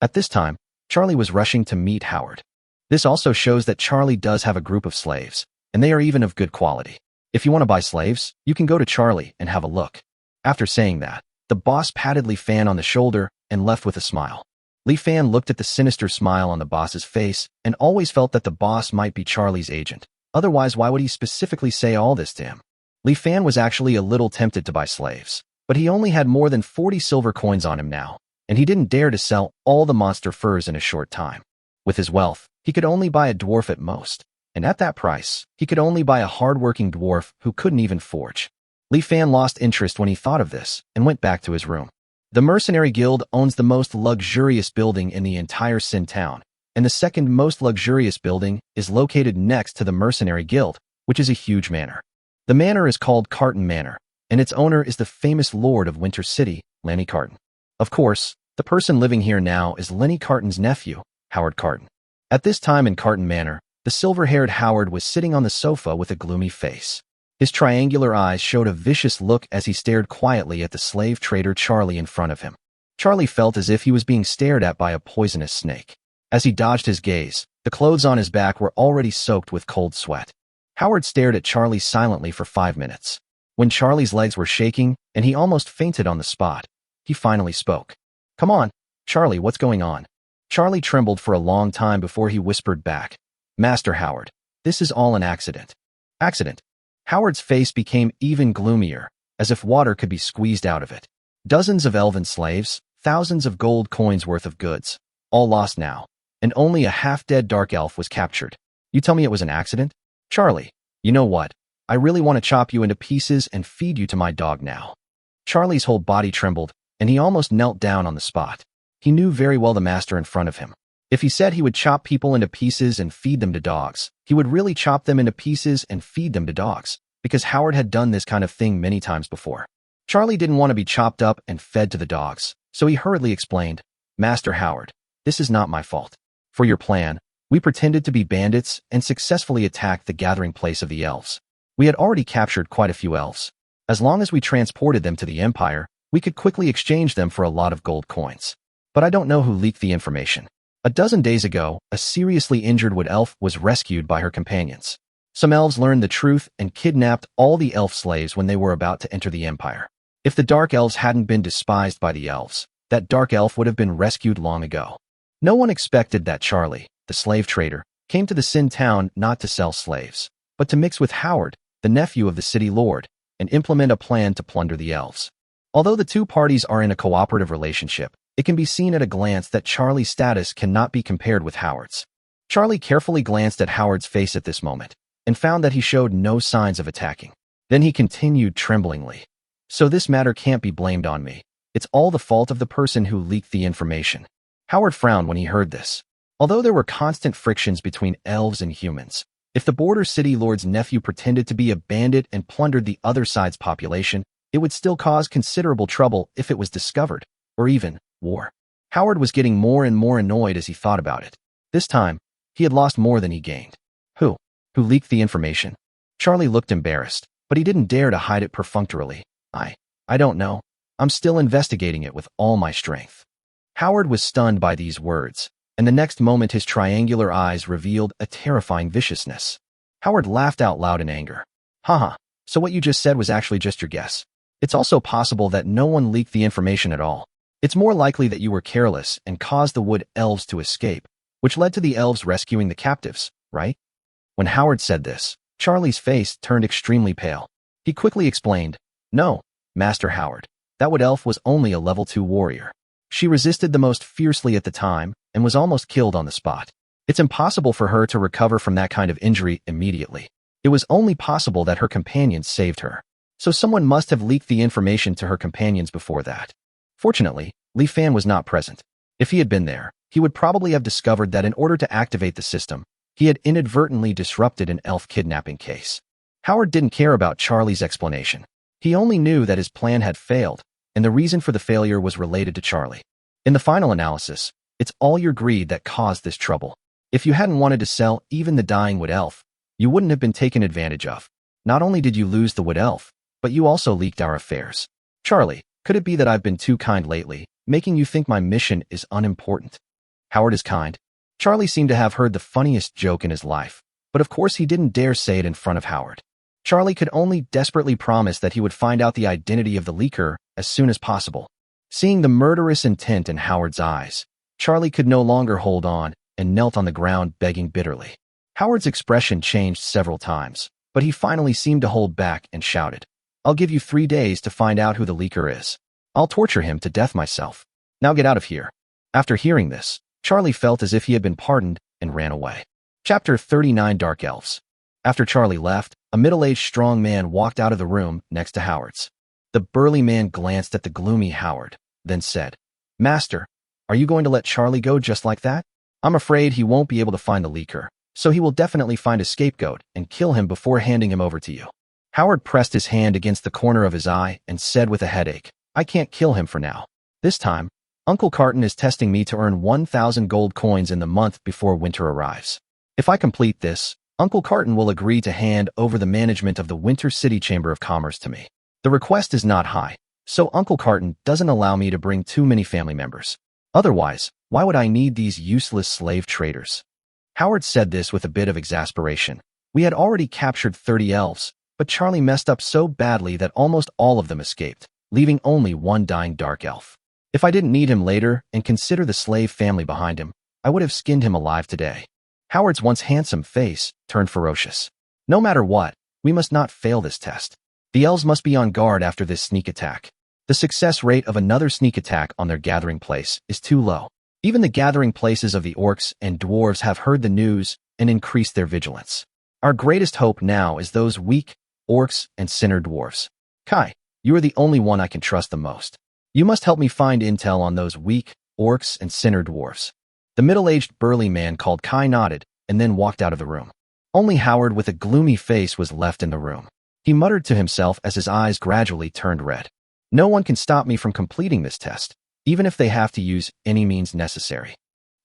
At this time, Charlie was rushing to meet Howard. This also shows that Charlie does have a group of slaves, and they are even of good quality. If you want to buy slaves, you can go to Charlie and have a look. After saying that, the boss patted Li Fan on the shoulder and left with a smile. Li Fan looked at the sinister smile on the boss's face and always felt that the boss might be Charlie's agent. Otherwise, why would he specifically say all this to him? Li Fan was actually a little tempted to buy slaves, but he only had more than 40 silver coins on him now, and he didn't dare to sell all the monster furs in a short time. With his wealth, he could only buy a dwarf at most, and at that price, he could only buy a hard-working dwarf who couldn't even forge. Li Fan lost interest when he thought of this and went back to his room. The Mercenary Guild owns the most luxurious building in the entire Sin Town, and the second most luxurious building is located next to the Mercenary Guild, which is a huge manor. The manor is called Carton Manor, and its owner is the famous Lord of Winter City, Lenny Carton. Of course, the person living here now is Lenny Carton's nephew, Howard Carton. At this time in Carton Manor, the silver-haired Howard was sitting on the sofa with a gloomy face. His triangular eyes showed a vicious look as he stared quietly at the slave trader Charlie in front of him. Charlie felt as if he was being stared at by a poisonous snake. As he dodged his gaze, the clothes on his back were already soaked with cold sweat. Howard stared at Charlie silently for 5 minutes. When Charlie's legs were shaking and he almost fainted on the spot, he finally spoke. "Come on, Charlie, what's going on?" Charlie trembled for a long time before he whispered back, "Master Howard, this is all an accident." Accident? Howard's face became even gloomier, as if water could be squeezed out of it. Dozens of elven slaves, thousands of gold coins worth of goods, all lost now, and only a half-dead dark elf was captured. You tell me it was an accident? Charlie, you know what? I really want to chop you into pieces and feed you to my dog now. Charlie's whole body trembled, and he almost knelt down on the spot. He knew very well the master in front of him. If he said he would chop people into pieces and feed them to dogs, he would really chop them into pieces and feed them to dogs, because Howard had done this kind of thing many times before. Charlie didn't want to be chopped up and fed to the dogs, so he hurriedly explained, "Master Howard, this is not my fault. For your plan, we pretended to be bandits and successfully attacked the gathering place of the elves. We had already captured quite a few elves. As long as we transported them to the Empire, we could quickly exchange them for a lot of gold coins. But I don't know who leaked the information. A dozen days ago, a seriously injured wood elf was rescued by her companions. Some elves learned the truth and kidnapped all the elf slaves when they were about to enter the Empire. If the dark elves hadn't been despised by the elves, that dark elf would have been rescued long ago. No one expected that Charlie, the slave trader, came to the Sin Town not to sell slaves, but to mix with Howard, the nephew of the city lord, and implement a plan to plunder the elves. Although the two parties are in a cooperative relationship, it can be seen at a glance that Charlie's status cannot be compared with Howard's. Charlie carefully glanced at Howard's face at this moment and found that he showed no signs of attacking. Then he continued tremblingly. So this matter can't be blamed on me. It's all the fault of the person who leaked the information. Howard frowned when he heard this. Although there were constant frictions between elves and humans, if the border city lord's nephew pretended to be a bandit and plundered the other side's population, it would still cause considerable trouble if it was discovered, or even war. Howard was getting more and more annoyed as he thought about it. This time, he had lost more than he gained. Who leaked the information? Charlie looked embarrassed, but he didn't dare to hide it perfunctorily. I don't know. I'm still investigating it with all my strength. Howard was stunned by these words, and the next moment his triangular eyes revealed a terrifying viciousness. Howard laughed out loud in anger. Haha, so what you just said was actually just your guess. It's also possible that no one leaked the information at all. It's more likely that you were careless and caused the wood elves to escape, which led to the elves rescuing the captives, right? When Howard said this, Charlie's face turned extremely pale. He quickly explained, No, Master Howard, that wood elf was only a level 2 warrior. She resisted the most fiercely at the time and was almost killed on the spot. It's impossible for her to recover from that kind of injury immediately. It was only possible that her companions saved her. So someone must have leaked the information to her companions before that. Fortunately, Li Fan was not present. If he had been there, he would probably have discovered that in order to activate the system, he had inadvertently disrupted an elf kidnapping case. Howard didn't care about Charlie's explanation. He only knew that his plan had failed, and the reason for the failure was related to Charlie. In the final analysis, it's all your greed that caused this trouble. If you hadn't wanted to sell even the dying wood elf, you wouldn't have been taken advantage of. Not only did you lose the wood elf, but you also leaked our affairs. Charlie, could it be that I've been too kind lately, making you think my mission is unimportant? Howard is kind. Charlie seemed to have heard the funniest joke in his life, but of course he didn't dare say it in front of Howard. Charlie could only desperately promise that he would find out the identity of the leaker as soon as possible. Seeing the murderous intent in Howard's eyes, Charlie could no longer hold on and knelt on the ground begging bitterly. Howard's expression changed several times, but he finally seemed to hold back and shouted, I'll give you 3 days to find out who the leaker is. I'll torture him to death myself. Now get out of here. After hearing this, Charlie felt as if he had been pardoned and ran away. Chapter 39 Dark Elves. After Charlie left, a middle-aged strong man walked out of the room next to Howard's. The burly man glanced at the gloomy Howard, then said, Master, are you going to let Charlie go just like that? I'm afraid he won't be able to find the leaker, so he will definitely find a scapegoat and kill him before handing him over to you. Howard pressed his hand against the corner of his eye and said with a headache, I can't kill him for now. This time, Uncle Carton is testing me to earn 1,000 gold coins in the month before winter arrives. If I complete this, Uncle Carton will agree to hand over the management of the Winter City Chamber of Commerce to me. The request is not high, so Uncle Carton doesn't allow me to bring too many family members. Otherwise, why would I need these useless slave traders? Howard said this with a bit of exasperation. We had already captured 30 elves, but Charlie messed up so badly that almost all of them escaped, leaving only one dying dark elf. If I didn't need him later and consider the slave family behind him, I would have skinned him alive today. Howard's once handsome face turned ferocious. No matter what, we must not fail this test. The elves must be on guard after this sneak attack. The success rate of another sneak attack on their gathering place is too low. Even the gathering places of the orcs and dwarves have heard the news and increased their vigilance. Our greatest hope now is those weak orcs and sinner dwarves. Kai, you are the only one I can trust the most. You must help me find intel on those weak orcs and sinner dwarves. The middle-aged burly man called Kai nodded and then walked out of the room. Only Howard with a gloomy face was left in the room. He muttered to himself as his eyes gradually turned red. No one can stop me from completing this test, even if they have to use any means necessary.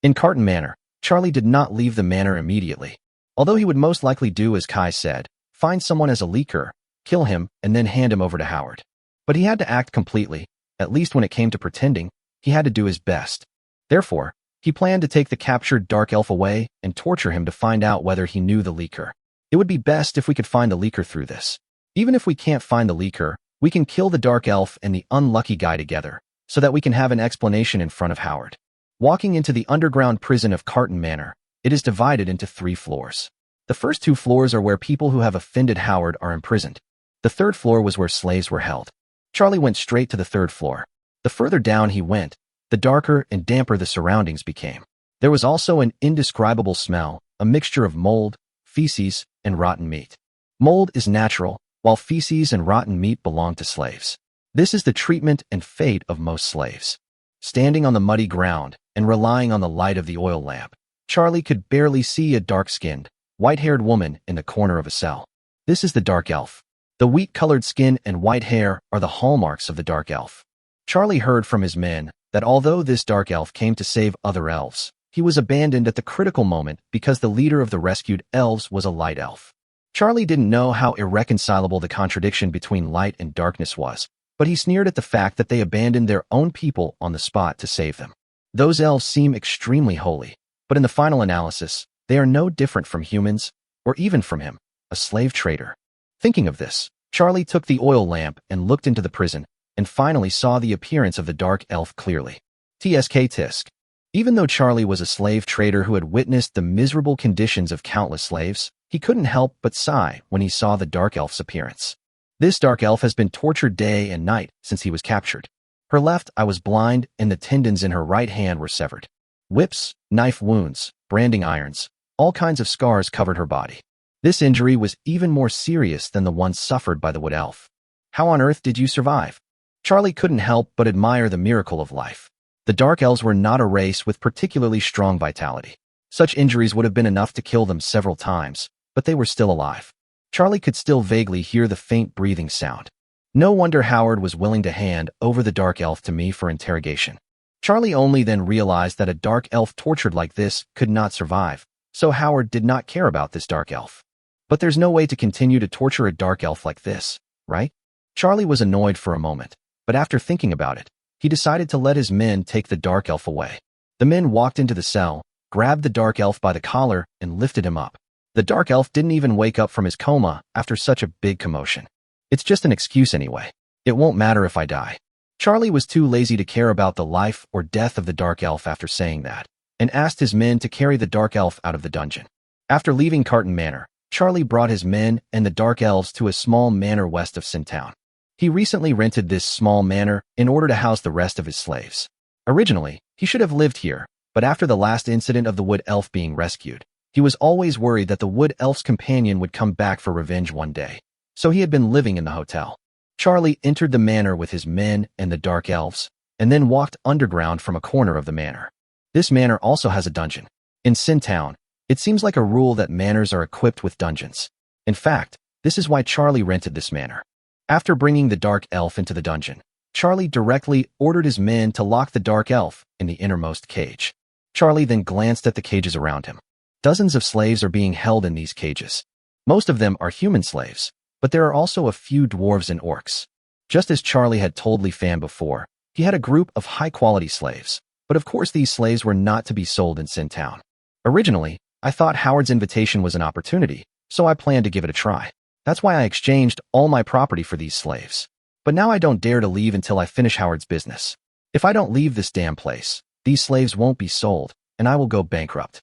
In Carton Manor, Charlie did not leave the manor immediately. Although he would most likely do as Kai said, find someone as a leaker, kill him, and then hand him over to Howard. But he had to act completely. At least when it came to pretending, he had to do his best. Therefore, he planned to take the captured dark elf away and torture him to find out whether he knew the leaker. It would be best if we could find the leaker through this. Even if we can't find the leaker, we can kill the dark elf and the unlucky guy together, so that we can have an explanation in front of Howard. Walking into the underground prison of Carton Manor, it is divided into 3 floors. The first 2 floors are where people who have offended Howard are imprisoned. The 3rd floor was where slaves were held. Charlie went straight to the third floor. The further down he went, the darker and damper the surroundings became. There was also an indescribable smell, a mixture of mold, feces, and rotten meat. Mold is natural, while feces and rotten meat belong to slaves. This is the treatment and fate of most slaves. Standing on the muddy ground and relying on the light of the oil lamp, Charlie could barely see a dark-skinned, white-haired woman in the corner of a cell. This is the dark elf. The wheat-colored skin and white hair are the hallmarks of the dark elf. Charlie heard from his men that although this dark elf came to save other elves, he was abandoned at the critical moment because the leader of the rescued elves was a light elf. Charlie didn't know how irreconcilable the contradiction between light and darkness was, but he sneered at the fact that they abandoned their own people on the spot to save them. Those elves seem extremely holy, but in the final analysis, they are no different from humans, or even from him, a slave trader. Thinking of this, Charlie took the oil lamp and looked into the prison, and finally saw the appearance of the dark elf clearly. Tsk tisk. Even though Charlie was a slave trader who had witnessed the miserable conditions of countless slaves, he couldn't help but sigh when he saw the dark elf's appearance. This dark elf has been tortured day and night since he was captured. Her left eye was blind and the tendons in her right hand were severed. Whips, knife wounds, branding irons, all kinds of scars covered her body. This injury was even more serious than the one suffered by the wood elf. How on earth did you survive? Charlie couldn't help but admire the miracle of life. The dark elves were not a race with particularly strong vitality. Such injuries would have been enough to kill them several times, but they were still alive. Charlie could still vaguely hear the faint breathing sound. No wonder Howard was willing to hand over the dark elf to me for interrogation. Charlie only then realized that a dark elf tortured like this could not survive, so Howard did not care about this dark elf. But there's no way to continue to torture a dark elf like this, right? Charlie was annoyed for a moment, but after thinking about it, he decided to let his men take the dark elf away. The men walked into the cell, grabbed the dark elf by the collar, and lifted him up. The dark elf didn't even wake up from his coma after such a big commotion. It's just an excuse anyway. It won't matter if I die. Charlie was too lazy to care about the life or death of the dark elf after saying that, and asked his men to carry the dark elf out of the dungeon. After leaving Carton Manor, Charlie brought his men and the dark elves to a small manor west of Sintown. He recently rented this small manor in order to house the rest of his slaves. Originally, he should have lived here, but after the last incident of the wood elf being rescued, he was always worried that the wood elf's companion would come back for revenge one day, so he had been living in the hotel. Charlie entered the manor with his men and the dark elves, and then walked underground from a corner of the manor. This manor also has a dungeon. In Sintown, it seems like a rule that manors are equipped with dungeons. In fact, this is why Charlie rented this manor. After bringing the dark elf into the dungeon, Charlie directly ordered his men to lock the dark elf in the innermost cage. Charlie then glanced at the cages around him. Dozens of slaves are being held in these cages. Most of them are human slaves, but there are also a few dwarves and orcs. Just as Charlie had told Li Fan before, he had a group of high-quality slaves, but of course these slaves were not to be sold in Sintown. Originally, I thought Howard's invitation was an opportunity, so I planned to give it a try. That's why I exchanged all my property for these slaves. But now I don't dare to leave until I finish Howard's business. If I don't leave this damn place, these slaves won't be sold, and I will go bankrupt.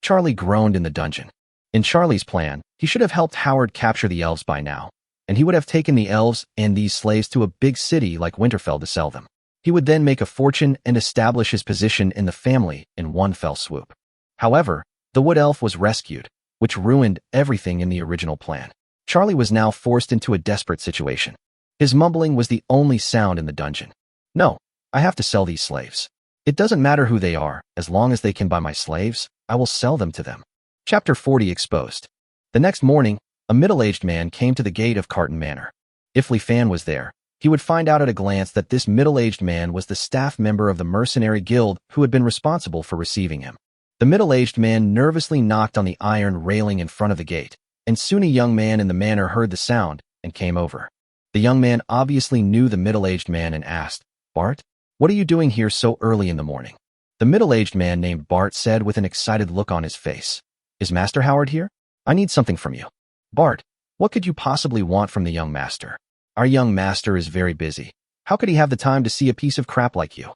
Charlie groaned in the dungeon. In Charlie's plan, he should have helped Howard capture the elves by now, and he would have taken the elves and these slaves to a big city like Winterfell to sell them. He would then make a fortune and establish his position in the family in one fell swoop. However, the wood elf was rescued, which ruined everything in the original plan. Charlie was now forced into a desperate situation. His mumbling was the only sound in the dungeon. No, I have to sell these slaves. It doesn't matter who they are, as long as they can buy my slaves, I will sell them to them. Chapter 40 Exposed. The next morning, a middle-aged man came to the gate of Carton Manor. If Li Fan was there, he would find out at a glance that this middle-aged man was the staff member of the mercenary guild who had been responsible for receiving him. The middle-aged man nervously knocked on the iron railing in front of the gate, and soon a young man in the manor heard the sound and came over. The young man obviously knew the middle-aged man and asked, "Bart, what are you doing here so early in the morning?" The middle-aged man named Bart said with an excited look on his face, "Is Master Howard here? I need something from you." "Bart, what could you possibly want from the young master? Our young master is very busy. How could he have the time to see a piece of crap like you?"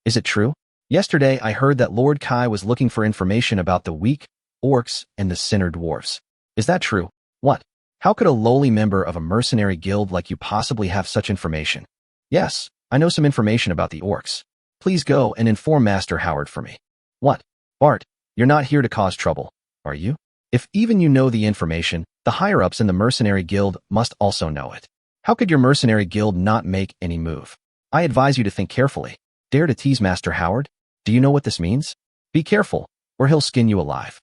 "Is it true? Yesterday I heard that Lord Kai was looking for information about the weak, orcs, and the sinner dwarves. Is that true?" "What? How could a lowly member of a mercenary guild like you possibly have such information?" Yes, I know some information about the orcs. Please go and inform Master Howard for me. What? Bart, you're not here to cause trouble, are you? If even you know the information, the higher-ups in the mercenary guild must also know it. How could your mercenary guild not make any move? I advise you to think carefully. Dare to tease Master Howard? Do you know what this means? Be careful, or he'll skin you alive.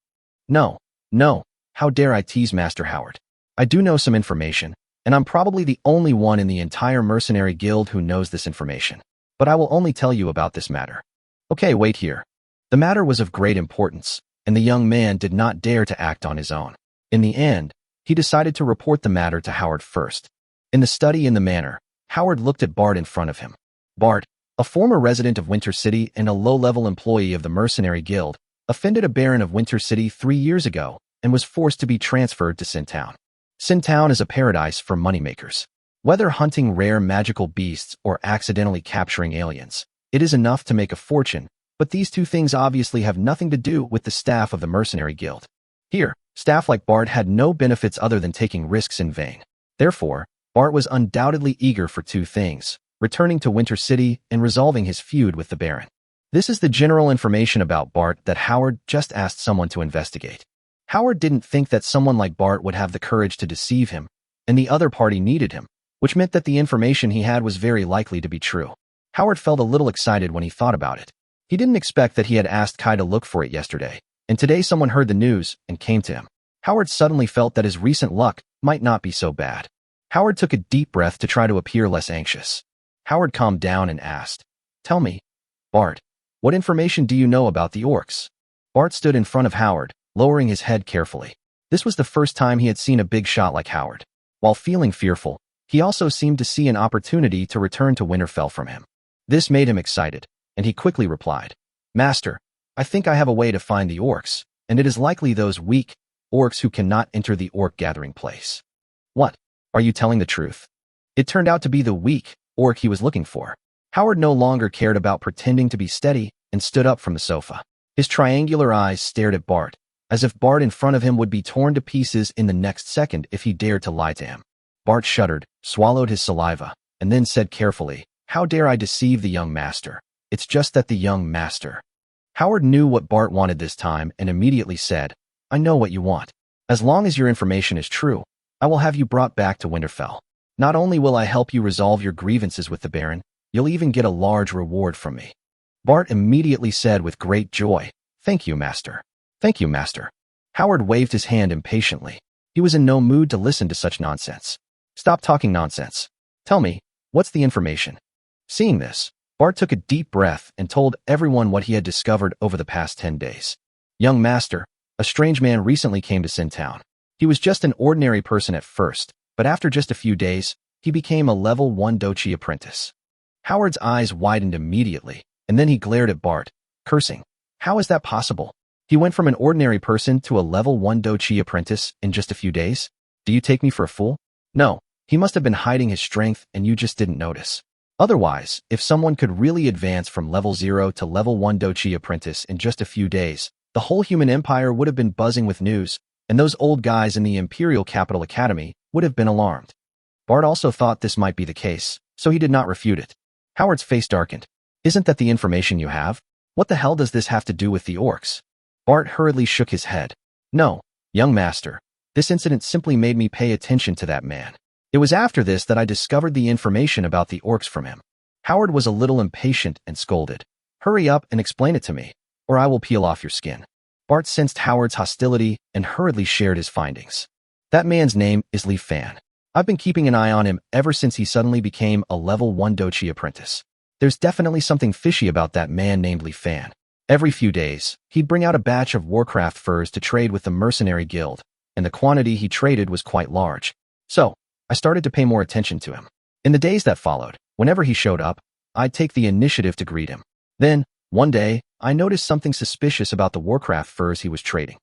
No, no, how dare I tease Master Howard? I do know some information, and I'm probably the only one in the entire mercenary guild who knows this information. But I will only tell you about this matter. Okay, wait here. The matter was of great importance, and the young man did not dare to act on his own. In the end, he decided to report the matter to Howard first. In the study in the manor, Howard looked at Bart in front of him. Bart, a former resident of Winter City and a low-level employee of the Mercenary Guild, offended a baron of Winter City 3 years ago and was forced to be transferred to Sin Town. Sin Town is a paradise for moneymakers. Whether hunting rare magical beasts or accidentally capturing aliens, it is enough to make a fortune, but these two things obviously have nothing to do with the staff of the Mercenary Guild. Here, staff like Bart had no benefits other than taking risks in vain. Therefore, Bart was undoubtedly eager for two things: returning to Winter City and resolving his feud with the Baron. This is the general information about Bart that Howard just asked someone to investigate. Howard didn't think that someone like Bart would have the courage to deceive him, and the other party needed him, which meant that the information he had was very likely to be true. Howard felt a little excited when he thought about it. He didn't expect that he had asked Kai to look for it yesterday, and today someone heard the news and came to him. Howard suddenly felt that his recent luck might not be so bad. Howard took a deep breath to try to appear less anxious. Howard calmed down and asked, "Tell me, Bart, what information do you know about the orcs?" Bart stood in front of Howard, lowering his head carefully. This was the first time he had seen a big shot like Howard. While feeling fearful, he also seemed to see an opportunity to return to Winterfell from him. This made him excited, and he quickly replied, "Master, I think I have a way to find the orcs, and it is likely those weak orcs who cannot enter the orc gathering place." "What? Are you telling the truth?" It turned out to be the weak orc he was looking for. Howard no longer cared about pretending to be steady and stood up from the sofa. His triangular eyes stared at Bart, as if Bart in front of him would be torn to pieces in the next second if he dared to lie to him. Bart shuddered, swallowed his saliva, and then said carefully, "How dare I deceive the young master? It's just that the young master." Howard knew what Bart wanted this time and immediately said, "I know what you want. As long as your information is true, I will have you brought back to Winterfell. Not only will I help you resolve your grievances with the Baron, you'll even get a large reward from me." Bart immediately said with great joy, "Thank you, Master. Thank you, Master." Howard waved his hand impatiently. He was in no mood to listen to such nonsense. "Stop talking nonsense. Tell me, what's the information?" Seeing this, Bart took a deep breath and told everyone what he had discovered over the past 10 days. "Young Master, a strange man recently came to Sin Town. He was just an ordinary person at first, but after just a few days, he became a level 1 Dochi apprentice." Howard's eyes widened immediately, and then he glared at Bart, cursing. "How is that possible? He went from an ordinary person to a level 1 Dochi apprentice in just a few days? Do you take me for a fool? No, he must have been hiding his strength and you just didn't notice. Otherwise, if someone could really advance from level 0 to level 1 Dochi apprentice in just a few days, the whole human empire would have been buzzing with news, and those old guys in the Imperial Capital Academy would have been alarmed." Bart also thought this might be the case, so he did not refute it. Howard's face darkened. "Isn't that the information you have? What the hell does this have to do with the orcs?" Bart hurriedly shook his head. "No, young master. This incident simply made me pay attention to that man. It was after this that I discovered the information about the orcs from him." Howard was a little impatient and scolded. "Hurry up and explain it to me, or I will peel off your skin." Bart sensed Howard's hostility and hurriedly shared his findings. "That man's name is Li Fan. I've been keeping an eye on him ever since he suddenly became a level 1 Dochi apprentice. There's definitely something fishy about that man named Li Fan. Every few days, he'd bring out a batch of Warcraft furs to trade with the Mercenary Guild, and the quantity he traded was quite large. So, I started to pay more attention to him. In the days that followed, whenever he showed up, I'd take the initiative to greet him. Then, one day, I noticed something suspicious about the Warcraft furs he was trading."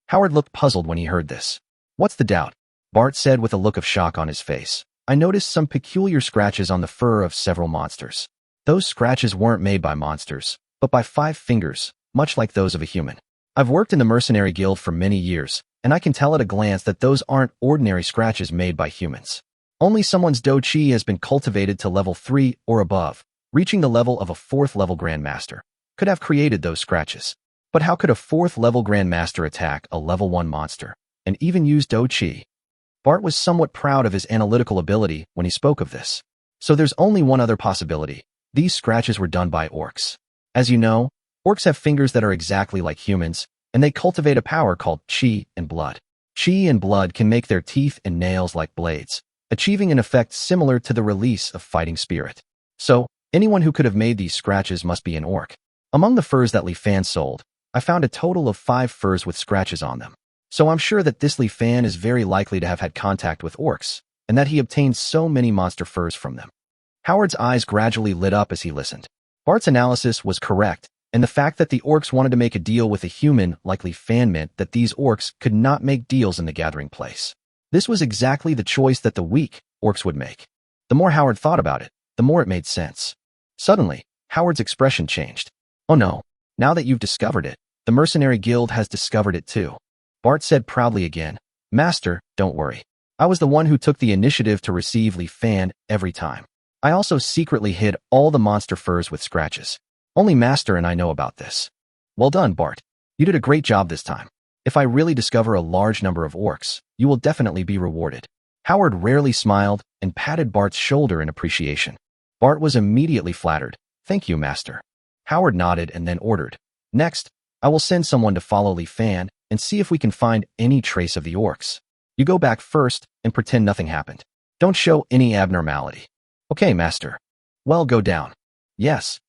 Howard looked puzzled when he heard this. "What's the doubt?" Bart said with a look of shock on his face. "I noticed some peculiar scratches on the fur of several monsters. Those scratches weren't made by monsters, but by 5 fingers, much like those of a human. I've worked in the Mercenary Guild for many years, and I can tell at a glance that those aren't ordinary scratches made by humans. Only someone's Do Chi has been cultivated to level 3 or above, reaching the level of a 4th level Grandmaster, could have created those scratches. But how could a 4th level Grandmaster attack a level 1 monster, and even use Do Chi? Bart was somewhat proud of his analytical ability when he spoke of this. So there's only one other possibility. These scratches were done by orcs. As you know, orcs have fingers that are exactly like humans, and they cultivate a power called Chi and blood. Chi and blood can make their teeth and nails like blades, achieving an effect similar to the release of fighting spirit. So, anyone who could have made these scratches must be an orc. Among the furs that Li Fan sold, I found a total of 5 furs with scratches on them. So I'm sure that this Li Fan is very likely to have had contact with orcs, and that he obtained so many monster furs from them. Howard's eyes gradually lit up as he listened. Bart's analysis was correct, and the fact that the orcs wanted to make a deal with a human like Li Fan meant that these orcs could not make deals in the gathering place. This was exactly the choice that the weak orcs would make. The more Howard thought about it, the more it made sense. Suddenly, Howard's expression changed. Oh no, now that you've discovered it, the Mercenary Guild has discovered it too. Bart said proudly again, Master, don't worry. I was the one who took the initiative to receive Li Fan every time. I also secretly hid all the monster furs with scratches. Only Master and I know about this. Well done, Bart. You did a great job this time. If I really discover a large number of orcs, you will definitely be rewarded. Howard rarely smiled and patted Bart's shoulder in appreciation. Bart was immediately flattered. Thank you, Master. Howard nodded and then ordered. Next, I will send someone to follow Li Fan and see if we can find any trace of the orcs. You go back first and pretend nothing happened. Don't show any abnormality. Okay, Master. Well, go down. Yes.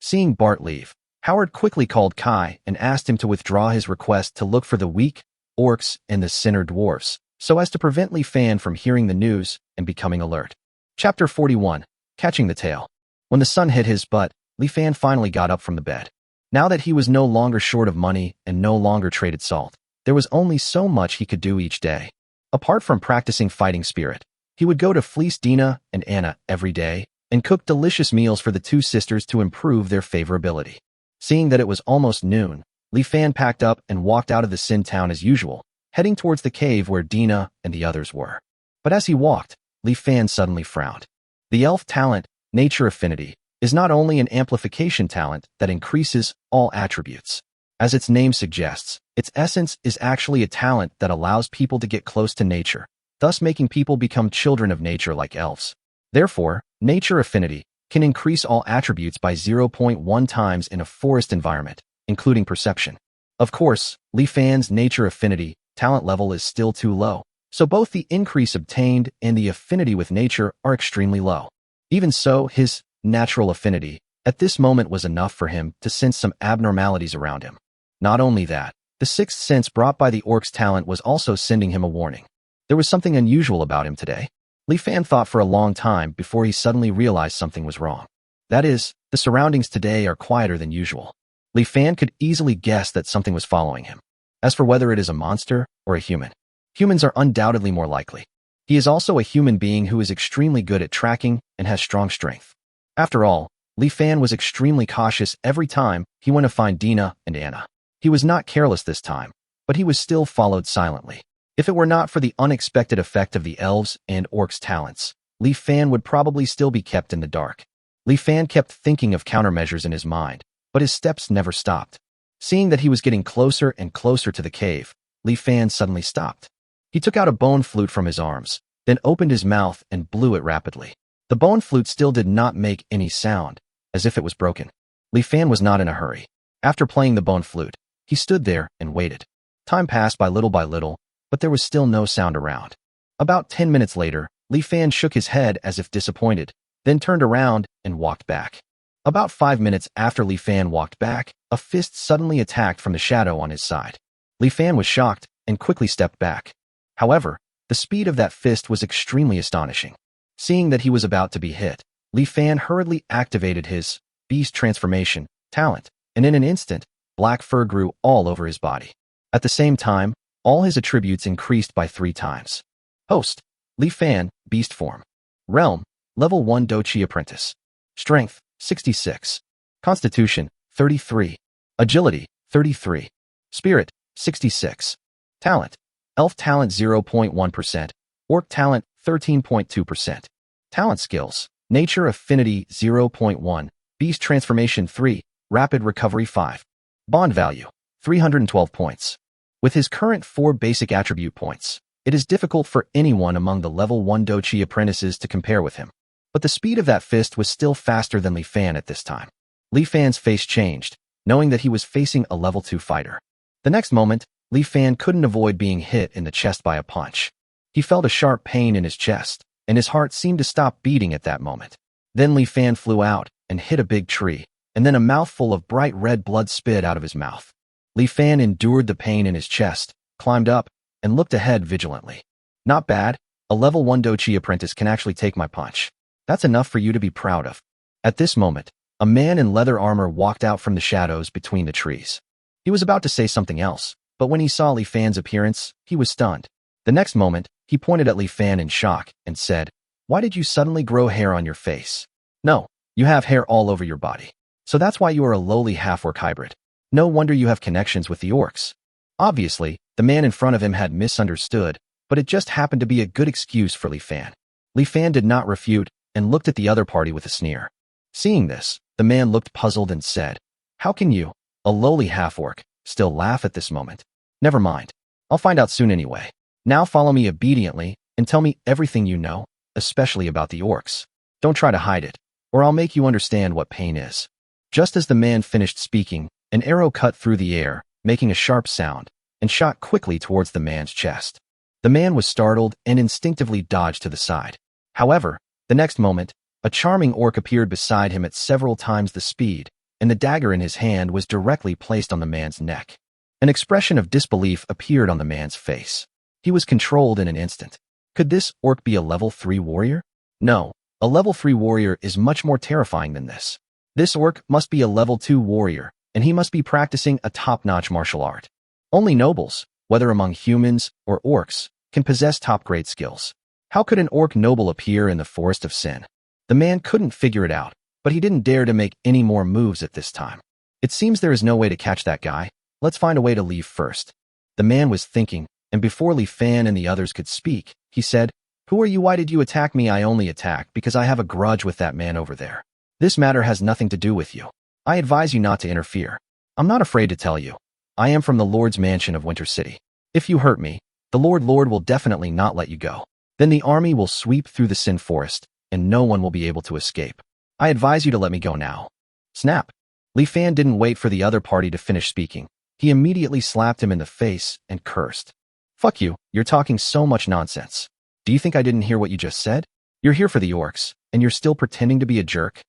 Seeing Bart leave, Howard quickly called Kai and asked him to withdraw his request to look for the weak orcs and the sinner dwarfs, so as to prevent Li Fan from hearing the news and becoming alert. Chapter 41. Catching the Tail. When the sun hit his butt, Li Fan finally got up from the bed. Now that he was no longer short of money and no longer traded salt, there was only so much he could do each day. Apart from practicing fighting spirit, he would go to fleece Dina and Anna every day and cook delicious meals for the two sisters to improve their favorability. Seeing that it was almost noon, Li Fan packed up and walked out of the Sin town as usual, heading towards the cave where Dina and the others were. But as he walked, Li Fan suddenly frowned. The elf talent, Nature Affinity, is not only an amplification talent that increases all attributes. As its name suggests, its essence is actually a talent that allows people to get close to nature, thus making people become children of nature like elves. Therefore, Nature Affinity can increase all attributes by 0.1 times in a forest environment, including perception. Of course, Li Fan's Nature Affinity talent level is still too low, so both the increase obtained and the affinity with nature are extremely low. Even so, his natural affinity at this moment was enough for him to sense some abnormalities around him. Not only that, the sixth sense brought by the orc's talent was also sending him a warning. There was something unusual about him today. Li Fan thought for a long time before he suddenly realized something was wrong. That is, the surroundings today are quieter than usual. Li Fan could easily guess that something was following him. As for whether it is a monster or a human, humans are undoubtedly more likely. He is also a human being who is extremely good at tracking and has strong strength. After all, Li Fan was extremely cautious every time he went to find Dina and Anna. He was not careless this time, but he was still followed silently. If it were not for the unexpected effect of the elves and orcs' talents, Li Fan would probably still be kept in the dark. Li Fan kept thinking of countermeasures in his mind, but his steps never stopped. Seeing that he was getting closer and closer to the cave, Li Fan suddenly stopped. He took out a bone flute from his arms, then opened his mouth and blew it rapidly. The bone flute still did not make any sound, as if it was broken. Li Fan was not in a hurry. After playing the bone flute, he stood there and waited. Time passed by little, but there was still no sound around. About 10 minutes later, Li Fan shook his head as if disappointed, then turned around and walked back. About 5 minutes after Li Fan walked back, a fist suddenly attacked from the shadow on his side. Li Fan was shocked and quickly stepped back. However, the speed of that fist was extremely astonishing. Seeing that he was about to be hit, Li Fan hurriedly activated his beast transformation talent, and in an instant, black fur grew all over his body. At the same time, all his attributes increased by 3 times. Host, Li Fan, Beast Form. Realm, Level 1 Dochi Apprentice. Strength, 66. Constitution, 33. Agility, 33. Spirit, 66. Talent, Elf Talent 0.1%. Orc Talent, 13.2%. Talent skills. Nature affinity 0.1. Beast transformation 3. Rapid recovery 5. Bond value 312 points. With his current 4 basic attribute points, it is difficult for anyone among the level 1 Dochi apprentices to compare with him. But the speed of that fist was still faster than Li Fan at this time. Li Fan's face changed, knowing that he was facing a level 2 fighter. The next moment, Li Fan couldn't avoid being hit in the chest by a punch. He felt a sharp pain in his chest, and his heart seemed to stop beating at that moment. Then Li Fan flew out and hit a big tree, and then a mouthful of bright red blood spit out of his mouth. Li Fan endured the pain in his chest, climbed up, and looked ahead vigilantly. Not bad, a level 1 Dochi apprentice can actually take my punch. That's enough for you to be proud of. At this moment, a man in leather armor walked out from the shadows between the trees. He was about to say something else, but when he saw Li Fan's appearance, he was stunned. The next moment, he pointed at Li Fan in shock and said, "Why did you suddenly grow hair on your face?" "No, you have hair all over your body. So that's why you are a lowly half-orc hybrid. No wonder you have connections with the orcs." Obviously, the man in front of him had misunderstood, but it just happened to be a good excuse for Li Fan. Li Fan did not refute and looked at the other party with a sneer. Seeing this, the man looked puzzled and said, "How can you, a lowly half-orc, still laugh at this moment? Never mind. I'll find out soon anyway. Now follow me obediently and tell me everything you know, especially about the orcs. Don't try to hide it, or I'll make you understand what pain is." Just as the man finished speaking, an arrow cut through the air, making a sharp sound, and shot quickly towards the man's chest. The man was startled and instinctively dodged to the side. However, the next moment, a charming orc appeared beside him at several times the speed, and the dagger in his hand was directly placed on the man's neck. An expression of disbelief appeared on the man's face. He was controlled in an instant. Could this orc be a level 3 warrior? No, a level 3 warrior is much more terrifying than this. This orc must be a level 2 warrior, and he must be practicing a top-notch martial art. Only nobles, whether among humans or orcs, can possess top-grade skills. How could an orc noble appear in the Forest of Sin? The man couldn't figure it out, but he didn't dare to make any more moves at this time. It seems there is no way to catch that guy. Let's find a way to leave first. The man was thinking, and before Li Fan and the others could speak, he said, "Who are you? Why did you attack me?" "I only attacked because I have a grudge with that man over there. This matter has nothing to do with you. I advise you not to interfere. I'm not afraid to tell you. I am from the Lord's mansion of Winter City. If you hurt me, the Lord will definitely not let you go. Then the army will sweep through the Sin Forest, and no one will be able to escape. I advise you to let me go now." Snap! Li Fan didn't wait for the other party to finish speaking. He immediately slapped him in the face and cursed. "Fuck you, you're talking so much nonsense. Do you think I didn't hear what you just said? You're here for the orcs, and you're still pretending to be a jerk?"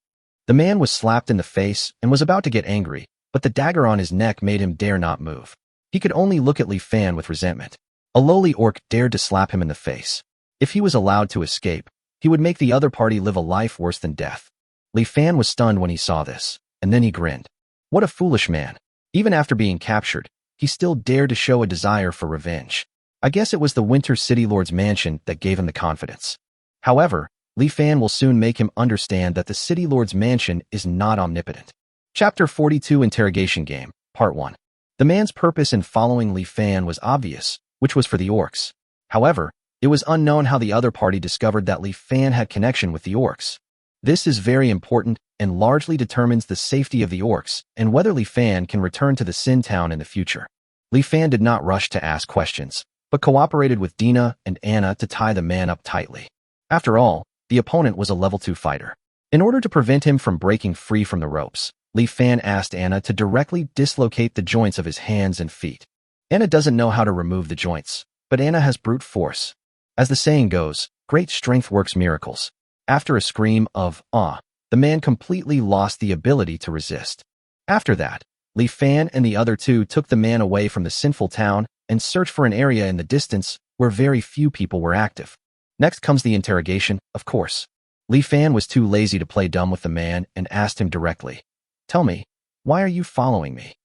The man was slapped in the face and was about to get angry, but the dagger on his neck made him dare not move. He could only look at Li Fan with resentment. A lowly orc dared to slap him in the face. If he was allowed to escape, he would make the other party live a life worse than death. Li Fan was stunned when he saw this, and then he grinned. What a foolish man. Even after being captured, he still dared to show a desire for revenge. I guess it was the Winter City Lord's mansion that gave him the confidence. However, Li Fan will soon make him understand that the City Lord's mansion is not omnipotent. Chapter 42 Interrogation Game, Part 1. The man's purpose in following Li Fan was obvious, which was for the orcs. However, it was unknown how the other party discovered that Li Fan had connection with the orcs. This is very important and largely determines the safety of the orcs and whether Li Fan can return to the Sin Town in the future. Li Fan did not rush to ask questions, but cooperated with Dina and Anna to tie the man up tightly. After all, the opponent was a level 2 fighter. In order to prevent him from breaking free from the ropes, Li Fan asked Anna to directly dislocate the joints of his hands and feet. Anna doesn't know how to remove the joints, but Anna has brute force. As the saying goes, great strength works miracles. After a scream of, "Ah," the man completely lost the ability to resist. After that, Li Fan and the other two took the man away from the sinful town and searched for an area in the distance where very few people were active. Next comes the interrogation, of course. Li Fan was too lazy to play dumb with the man and asked him directly, "Tell me, why are you following me?"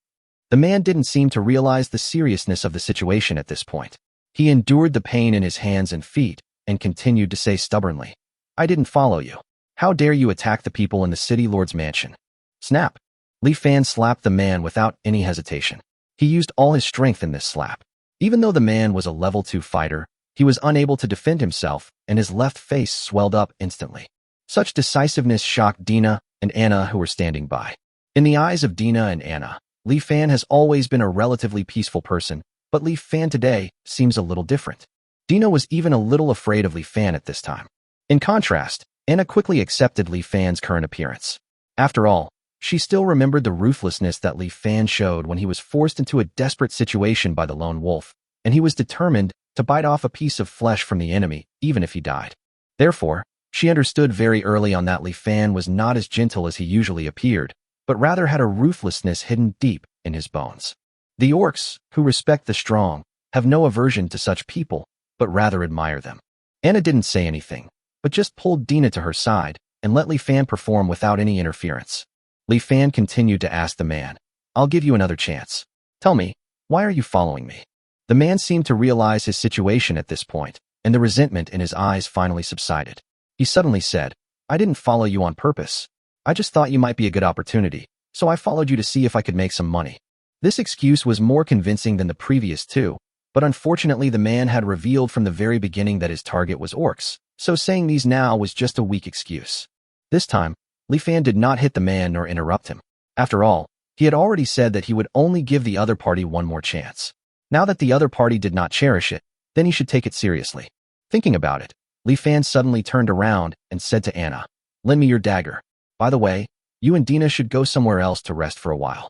The man didn't seem to realize the seriousness of the situation at this point. He endured the pain in his hands and feet and continued to say stubbornly, "I didn't follow you. How dare you attack the people in the City Lord's mansion?" Snap! Li Fan slapped the man without any hesitation. He used all his strength in this slap. Even though the man was a level 2 fighter, He was unable to defend himself, and his left face swelled up instantly. Such decisiveness shocked Dina and Anna, who were standing by. In the eyes of Dina and Anna, Li Fan has always been a relatively peaceful person, but Li Fan today seems a little different. Dina was even a little afraid of Li Fan at this time. In contrast, Anna quickly accepted Li Fan's current appearance. After all, she still remembered the ruthlessness that Li Fan showed when he was forced into a desperate situation by the lone wolf, and he was determined to bite off a piece of flesh from the enemy, even if he died. Therefore, she understood very early on that Li Fan was not as gentle as he usually appeared, but rather had a ruthlessness hidden deep in his bones. The orcs, who respect the strong, have no aversion to such people, but rather admire them. Anna didn't say anything, but just pulled Dina to her side and let Li Fan perform without any interference. Li Fan continued to ask the man, "I'll give you another chance. Tell me, why are you following me?" The man seemed to realize his situation at this point, and the resentment in his eyes finally subsided. He suddenly said, "I didn't follow you on purpose. I just thought you might be a good opportunity, so I followed you to see if I could make some money." This excuse was more convincing than the previous two, but unfortunately the man had revealed from the very beginning that his target was orcs, so saying these now was just a weak excuse. This time, Li Fan did not hit the man nor interrupt him. After all, he had already said that he would only give the other party one more chance. Now that the other party did not cherish it, then he should take it seriously. Thinking about it, Li Fan suddenly turned around and said to Anna, "Lend me your dagger. By the way, you and Dina should go somewhere else to rest for a while."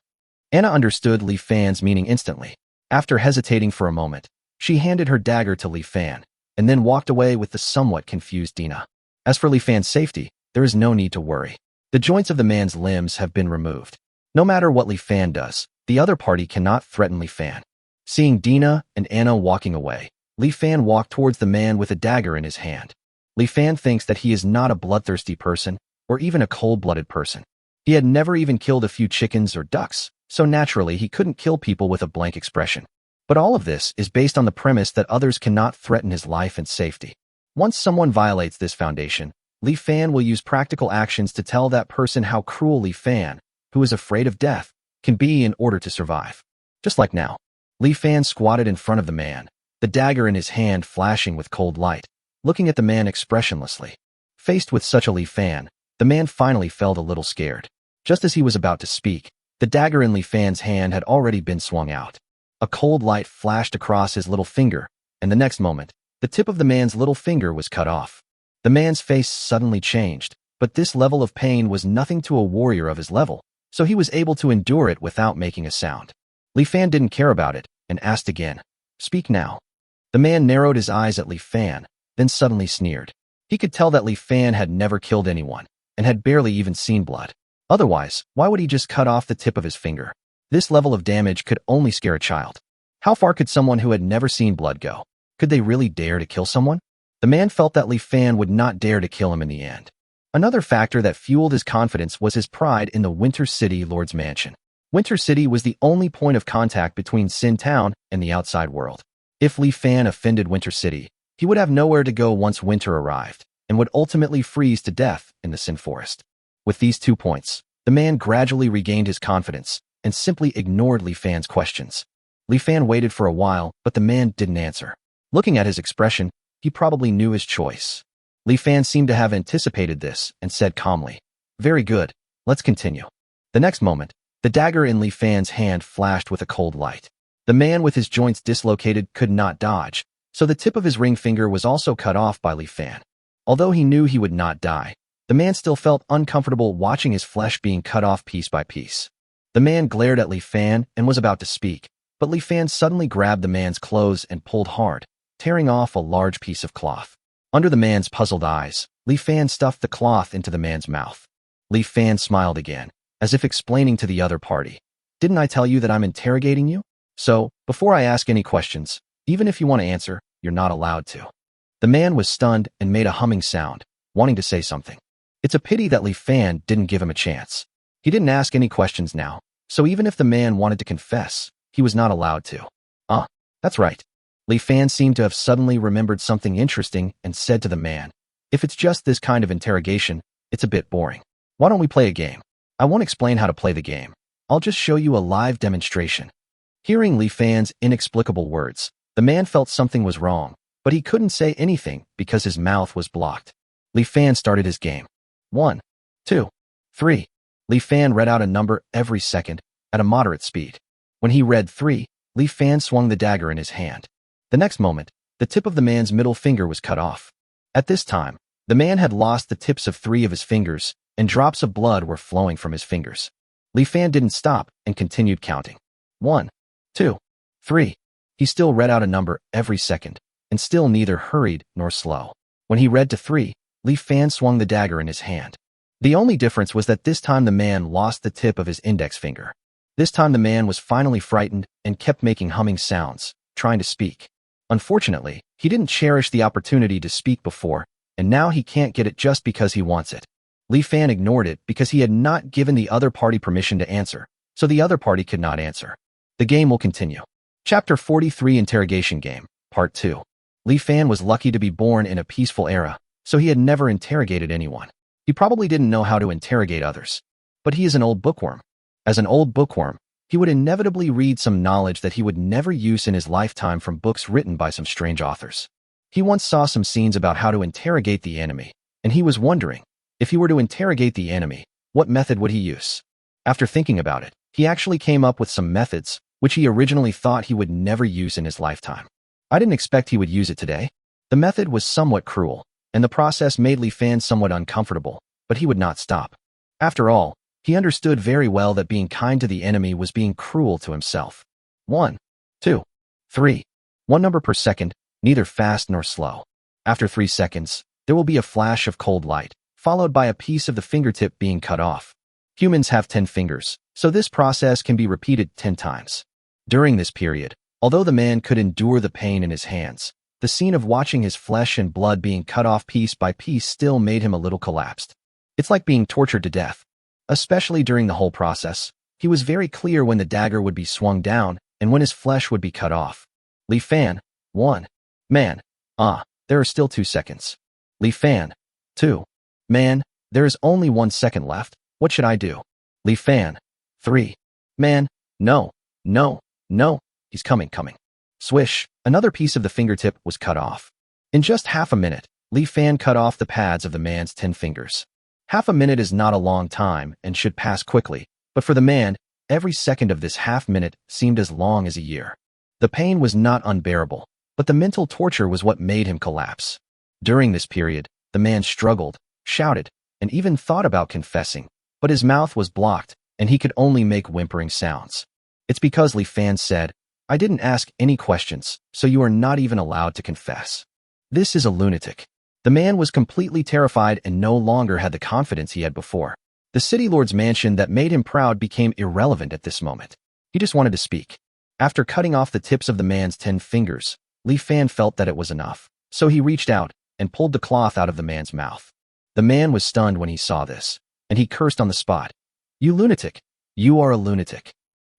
Anna understood Li Fan's meaning instantly. After hesitating for a moment, she handed her dagger to Li Fan, and then walked away with the somewhat confused Dina. As for Li Fan's safety, there is no need to worry. The joints of the man's limbs have been removed. No matter what Li Fan does, the other party cannot threaten Li Fan. Seeing Dina and Anna walking away, Li Fan walked towards the man with a dagger in his hand. Li Fan thinks that he is not a bloodthirsty person, or even a cold-blooded person. He had never even killed a few chickens or ducks, so naturally he couldn't kill people with a blank expression. But all of this is based on the premise that others cannot threaten his life and safety. Once someone violates this foundation, Li Fan will use practical actions to tell that person how cruel Li Fan, who is afraid of death, can be in order to survive. Just like now, Li Fan squatted in front of the man, the dagger in his hand flashing with cold light, looking at the man expressionlessly. Faced with such a Li Fan, the man finally felt a little scared. Just as he was about to speak, the dagger in Li Fan's hand had already been swung out. A cold light flashed across his little finger, and the next moment, the tip of the man's little finger was cut off. The man's face suddenly changed, but this level of pain was nothing to a warrior of his level, so he was able to endure it without making a sound. Li Fan didn't care about it, and asked again, "Speak now." The man narrowed his eyes at Li Fan, then suddenly sneered. He could tell that Li Fan had never killed anyone, and had barely even seen blood. Otherwise, why would he just cut off the tip of his finger? This level of damage could only scare a child. How far could someone who had never seen blood go? Could they really dare to kill someone? The man felt that Li Fan would not dare to kill him in the end. Another factor that fueled his confidence was his pride in the Winter City Lord's Mansion. Winter City was the only point of contact between Sin Town and the outside world. If Li Fan offended Winter City, he would have nowhere to go once winter arrived, and would ultimately freeze to death in the Sin Forest. With these 2 points, the man gradually regained his confidence and simply ignored Li Fan's questions. Li Fan waited for a while, but the man didn't answer. Looking at his expression, he probably knew his choice. Li Fan seemed to have anticipated this and said calmly, "Very good, let's continue." The next moment, the dagger in Li Fan's hand flashed with a cold light. The man with his joints dislocated could not dodge, so the tip of his ring finger was also cut off by Li Fan. Although he knew he would not die, the man still felt uncomfortable watching his flesh being cut off piece by piece. The man glared at Li Fan and was about to speak, but Li Fan suddenly grabbed the man's clothes and pulled hard, tearing off a large piece of cloth. Under the man's puzzled eyes, Li Fan stuffed the cloth into the man's mouth. Li Fan smiled again, as if explaining to the other party, "Didn't I tell you that I'm interrogating you? So, before I ask any questions, even if you want to answer, you're not allowed to." The man was stunned and made a humming sound, wanting to say something. It's a pity that Li Fan didn't give him a chance. He didn't ask any questions now, so even if the man wanted to confess, he was not allowed to. That's right. Li Fan seemed to have suddenly remembered something interesting and said to the man, "If it's just this kind of interrogation, it's a bit boring. Why don't we play a game? I won't explain how to play the game. I'll just show you a live demonstration." Hearing Li Fan's inexplicable words, the man felt something was wrong, but he couldn't say anything because his mouth was blocked. Li Fan started his game. 1, 2, 3. Li Fan read out a number every second at a moderate speed. When he read 3, Li Fan swung the dagger in his hand. The next moment, the tip of the man's middle finger was cut off. At this time, the man had lost the tips of 3 of his fingers, and drops of blood were flowing from his fingers. Li Fan didn't stop and continued counting. 1, 2, 3. He still read out a number every second, and still neither hurried nor slow. When he read to 3, Li Fan swung the dagger in his hand. The only difference was that this time the man lost the tip of his index finger. This time the man was finally frightened and kept making humming sounds, trying to speak. Unfortunately, he didn't cherish the opportunity to speak before, and now he can't get it just because he wants it. Li Fan ignored it because he had not given the other party permission to answer, so the other party could not answer. The game will continue. Chapter 43 Interrogation Game, Part 2. Li Fan was lucky to be born in a peaceful era, so he had never interrogated anyone. He probably didn't know how to interrogate others. But he is an old bookworm. As an old bookworm, he would inevitably read some knowledge that he would never use in his lifetime from books written by some strange authors. He once saw some scenes about how to interrogate the enemy, and he was wondering, if he were to interrogate the enemy, what method would he use? After thinking about it, he actually came up with some methods, which he originally thought he would never use in his lifetime. I didn't expect he would use it today. The method was somewhat cruel, and the process made Li Fan somewhat uncomfortable, but he would not stop. After all, he understood very well that being kind to the enemy was being cruel to himself. 1, 2, 3. 1 number per second, neither fast nor slow. After 3 seconds, there will be a flash of cold light, followed by a piece of the fingertip being cut off. Humans have 10 fingers, so this process can be repeated 10 times. During this period, although the man could endure the pain in his hands, the scene of watching his flesh and blood being cut off piece by piece still made him a little collapsed. It's like being tortured to death. Especially during the whole process, he was very clear when the dagger would be swung down and when his flesh would be cut off. Li Fan, 1. Man, there are still 2 seconds. Li Fan, 2. Man, there is only 1 second left. What should I do? Li Fan, 3. Man, no, he's coming. Swish, another piece of the fingertip was cut off. In just half a minute, Li Fan cut off the pads of the man's 10 fingers. Half a minute is not a long time and should pass quickly, but for the man, every second of this half minute seemed as long as a year. The pain was not unbearable, but the mental torture was what made him collapse. During this period, the man struggled, shouted, and even thought about confessing, but his mouth was blocked, and he could only make whimpering sounds. It's because Li Fan said, "I didn't ask any questions, so you are not even allowed to confess." This is a lunatic. The man was completely terrified and no longer had the confidence he had before. The city lord's mansion that made him proud became irrelevant at this moment. He just wanted to speak. After cutting off the tips of the man's 10 fingers, Li Fan felt that it was enough, so he reached out and pulled the cloth out of the man's mouth. The man was stunned when he saw this, and he cursed on the spot. "You lunatic! You are a lunatic!"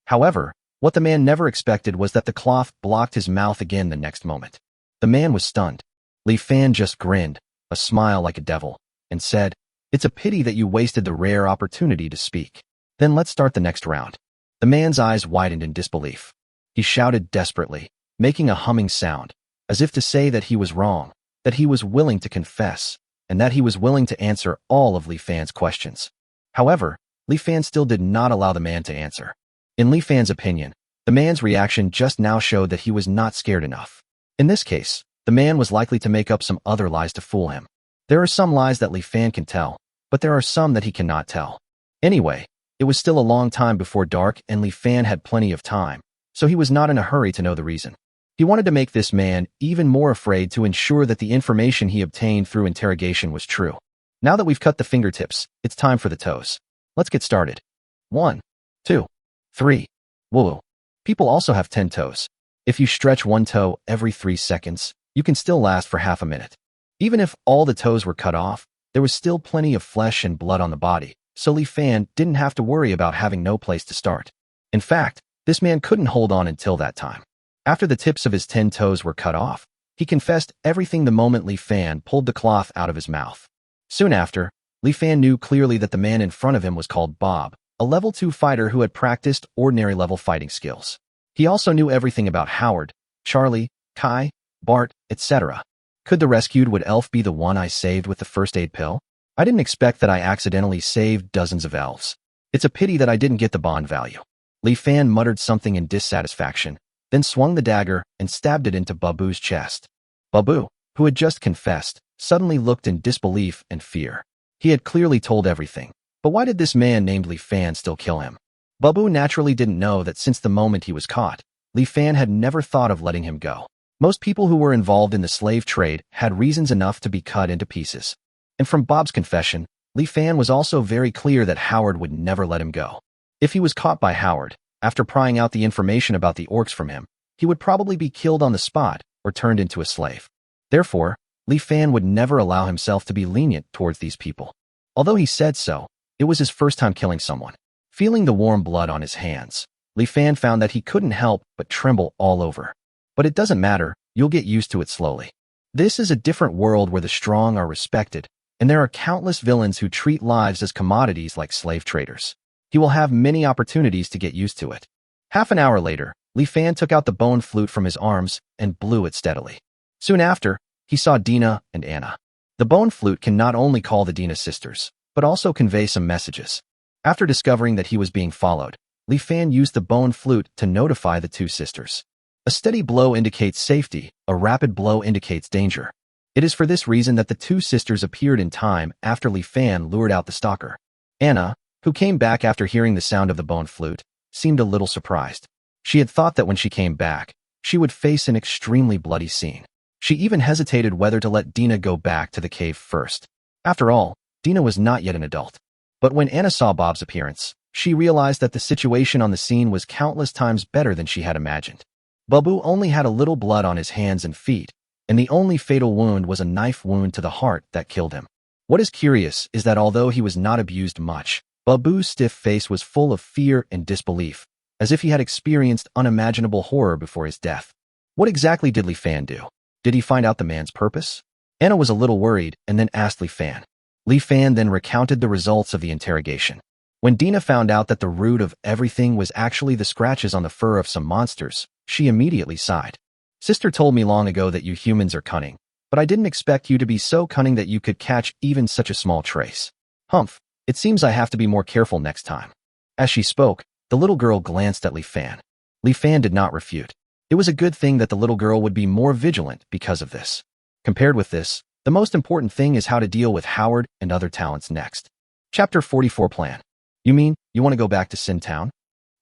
However, what the man never expected was that the cloth blocked his mouth again the next moment. The man was stunned. Li Fan just grinned, a smile like a devil, and said, "It's a pity that you wasted the rare opportunity to speak. Then let's start the next round." The man's eyes widened in disbelief. He shouted desperately, making a humming sound, as if to say that he was wrong, that he was willing to confess, and that he was willing to answer all of Li Fan's questions. However, Li Fan still did not allow the man to answer. In Li Fan's opinion, the man's reaction just now showed that he was not scared enough. In this case, the man was likely to make up some other lies to fool him. There are some lies that Li Fan can tell, but there are some that he cannot tell. Anyway, it was still a long time before dark and Li Fan had plenty of time, so he was not in a hurry to know the reason. He wanted to make this man even more afraid to ensure that the information he obtained through interrogation was true. Now that we've cut the fingertips, it's time for the toes. Let's get started. 1, 2, 3. Whoa. People also have 10 toes. If you stretch one toe every 3 seconds, you can still last for half a minute. Even if all the toes were cut off, there was still plenty of flesh and blood on the body, so Li Fan didn't have to worry about having no place to start. In fact, this man couldn't hold on until that time. After the tips of his 10 toes were cut off, he confessed everything the moment Li Fan pulled the cloth out of his mouth. Soon after, Li Fan knew clearly that the man in front of him was called Bob, a level 2 fighter who had practiced ordinary level fighting skills. He also knew everything about Howard, Charlie, Kai, Bart, etc. Could the rescued wood elf be the one I saved with the first aid pill? I didn't expect that I accidentally saved dozens of elves. It's a pity that I didn't get the bond value. Li Fan muttered something in dissatisfaction, then swung the dagger and stabbed it into Babu's chest. Babu, who had just confessed, suddenly looked in disbelief and fear. He had clearly told everything, but why did this man named Li Fan still kill him? Babu naturally didn't know that since the moment he was caught, Li Fan had never thought of letting him go. Most people who were involved in the slave trade had reasons enough to be cut into pieces. And from Bob's confession, Li Fan was also very clear that Howard would never let him go. If he was caught by Howard, after prying out the information about the orcs from him, he would probably be killed on the spot or turned into a slave. Therefore, Li Fan would never allow himself to be lenient towards these people. Although he said so, it was his first time killing someone. Feeling the warm blood on his hands, Li Fan found that he couldn't help but tremble all over. But it doesn't matter, you'll get used to it slowly. This is a different world where the strong are respected, and there are countless villains who treat lives as commodities like slave traders. He will have many opportunities to get used to it. Half an hour later, Li Fan took out the bone flute from his arms and blew it steadily. Soon after, he saw Dina and Anna. The bone flute can not only call the Dina sisters, but also convey some messages. After discovering that he was being followed, Li Fan used the bone flute to notify the two sisters. A steady blow indicates safety, a rapid blow indicates danger. It is for this reason that the two sisters appeared in time after Li Fan lured out the stalker. Anna, who came back after hearing the sound of the bone flute, seemed a little surprised. She had thought that when she came back, she would face an extremely bloody scene. She even hesitated whether to let Dina go back to the cave first. After all, Dina was not yet an adult. But when Anna saw Bob's appearance, she realized that the situation on the scene was countless times better than she had imagined. Babu only had a little blood on his hands and feet, and the only fatal wound was a knife wound to the heart that killed him. What is curious is that although he was not abused much, Babu's stiff face was full of fear and disbelief, as if he had experienced unimaginable horror before his death. What exactly did Li Fan do? Did he find out the man's purpose? Anna was a little worried and then asked Li Fan. Li Fan then recounted the results of the interrogation. When Dina found out that the root of everything was actually the scratches on the fur of some monsters, she immediately sighed. Sister told me long ago that you humans are cunning, but I didn't expect you to be so cunning that you could catch even such a small trace. Humph, it seems I have to be more careful next time. As she spoke, the little girl glanced at Li Fan. Li Fan did not refute. It was a good thing that the little girl would be more vigilant because of this. Compared with this, the most important thing is how to deal with Howard and other talents next. Chapter 44 Plan. You mean, you want to go back to Sin Town?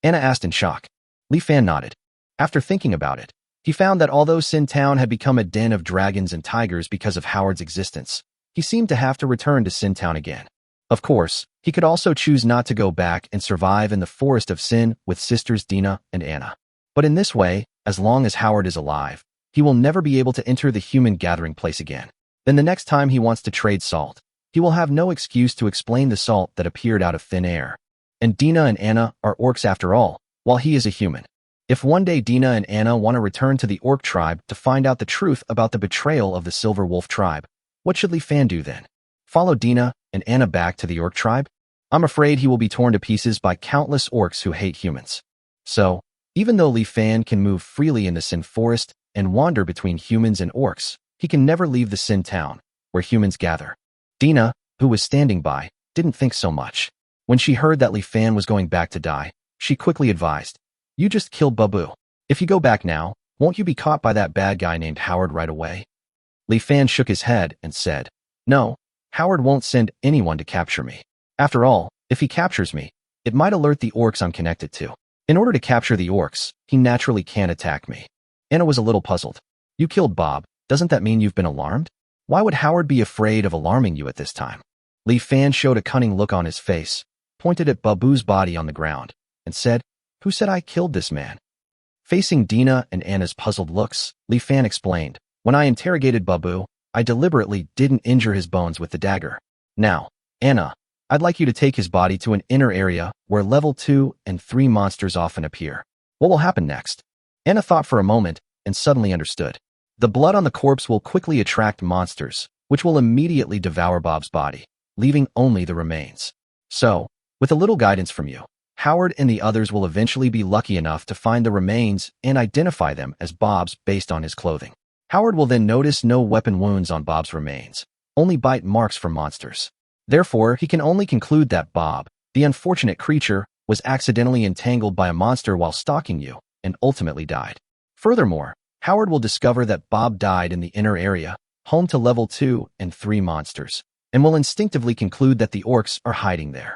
Anna asked in shock. Li Fan nodded. After thinking about it, he found that although Sin Town had become a den of dragons and tigers because of Howard's existence, he seemed to have to return to Sin Town again. Of course, he could also choose not to go back and survive in the Forest of Sin with sisters Dina and Anna. But in this way, as long as Howard is alive, he will never be able to enter the human gathering place again. Then the next time he wants to trade salt, he will have no excuse to explain the salt that appeared out of thin air. And Dina and Anna are orcs after all, while he is a human. If one day Dina and Anna want to return to the orc tribe to find out the truth about the betrayal of the Silver Wolf tribe, what should Li Fan do then? Follow Dina and Anna back to the orc tribe? I'm afraid he will be torn to pieces by countless orcs who hate humans. So, even though Li Fan can move freely in the Sin Forest and wander between humans and orcs, he can never leave the Sin Town, where humans gather. Dina, who was standing by, didn't think so much. When she heard that Li Fan was going back to die, she quickly advised, "You just killed Babu. If you go back now, won't you be caught by that bad guy named Howard right away?" Li Fan shook his head and said, "No, Howard won't send anyone to capture me. After all, if he captures me, it might alert the orcs I'm connected to. In order to capture the orcs, he naturally can't attack me." Anna was a little puzzled. "You killed Bob, doesn't that mean you've been alarmed? Why would Howard be afraid of alarming you at this time?" Li Fan showed a cunning look on his face, pointed at Babu's body on the ground, and said, "Who said I killed this man?" Facing Dina and Anna's puzzled looks, Li Fan explained, "When I interrogated Babu, I deliberately didn't injure his bones with the dagger. Now, Anna, I'd like you to take his body to an inner area where level 2 and 3 monsters often appear. What will happen next?" Anna thought for a moment and suddenly understood. The blood on the corpse will quickly attract monsters, which will immediately devour Bob's body, leaving only the remains. So, with a little guidance from you, Howard and the others will eventually be lucky enough to find the remains and identify them as Bob's based on his clothing. Howard will then notice no weapon wounds on Bob's remains, only bite marks from monsters. Therefore, he can only conclude that Bob, the unfortunate creature, was accidentally entangled by a monster while stalking you, and ultimately died. Furthermore, Howard will discover that Bob died in the inner area, home to level 2 and 3 monsters, and will instinctively conclude that the orcs are hiding there.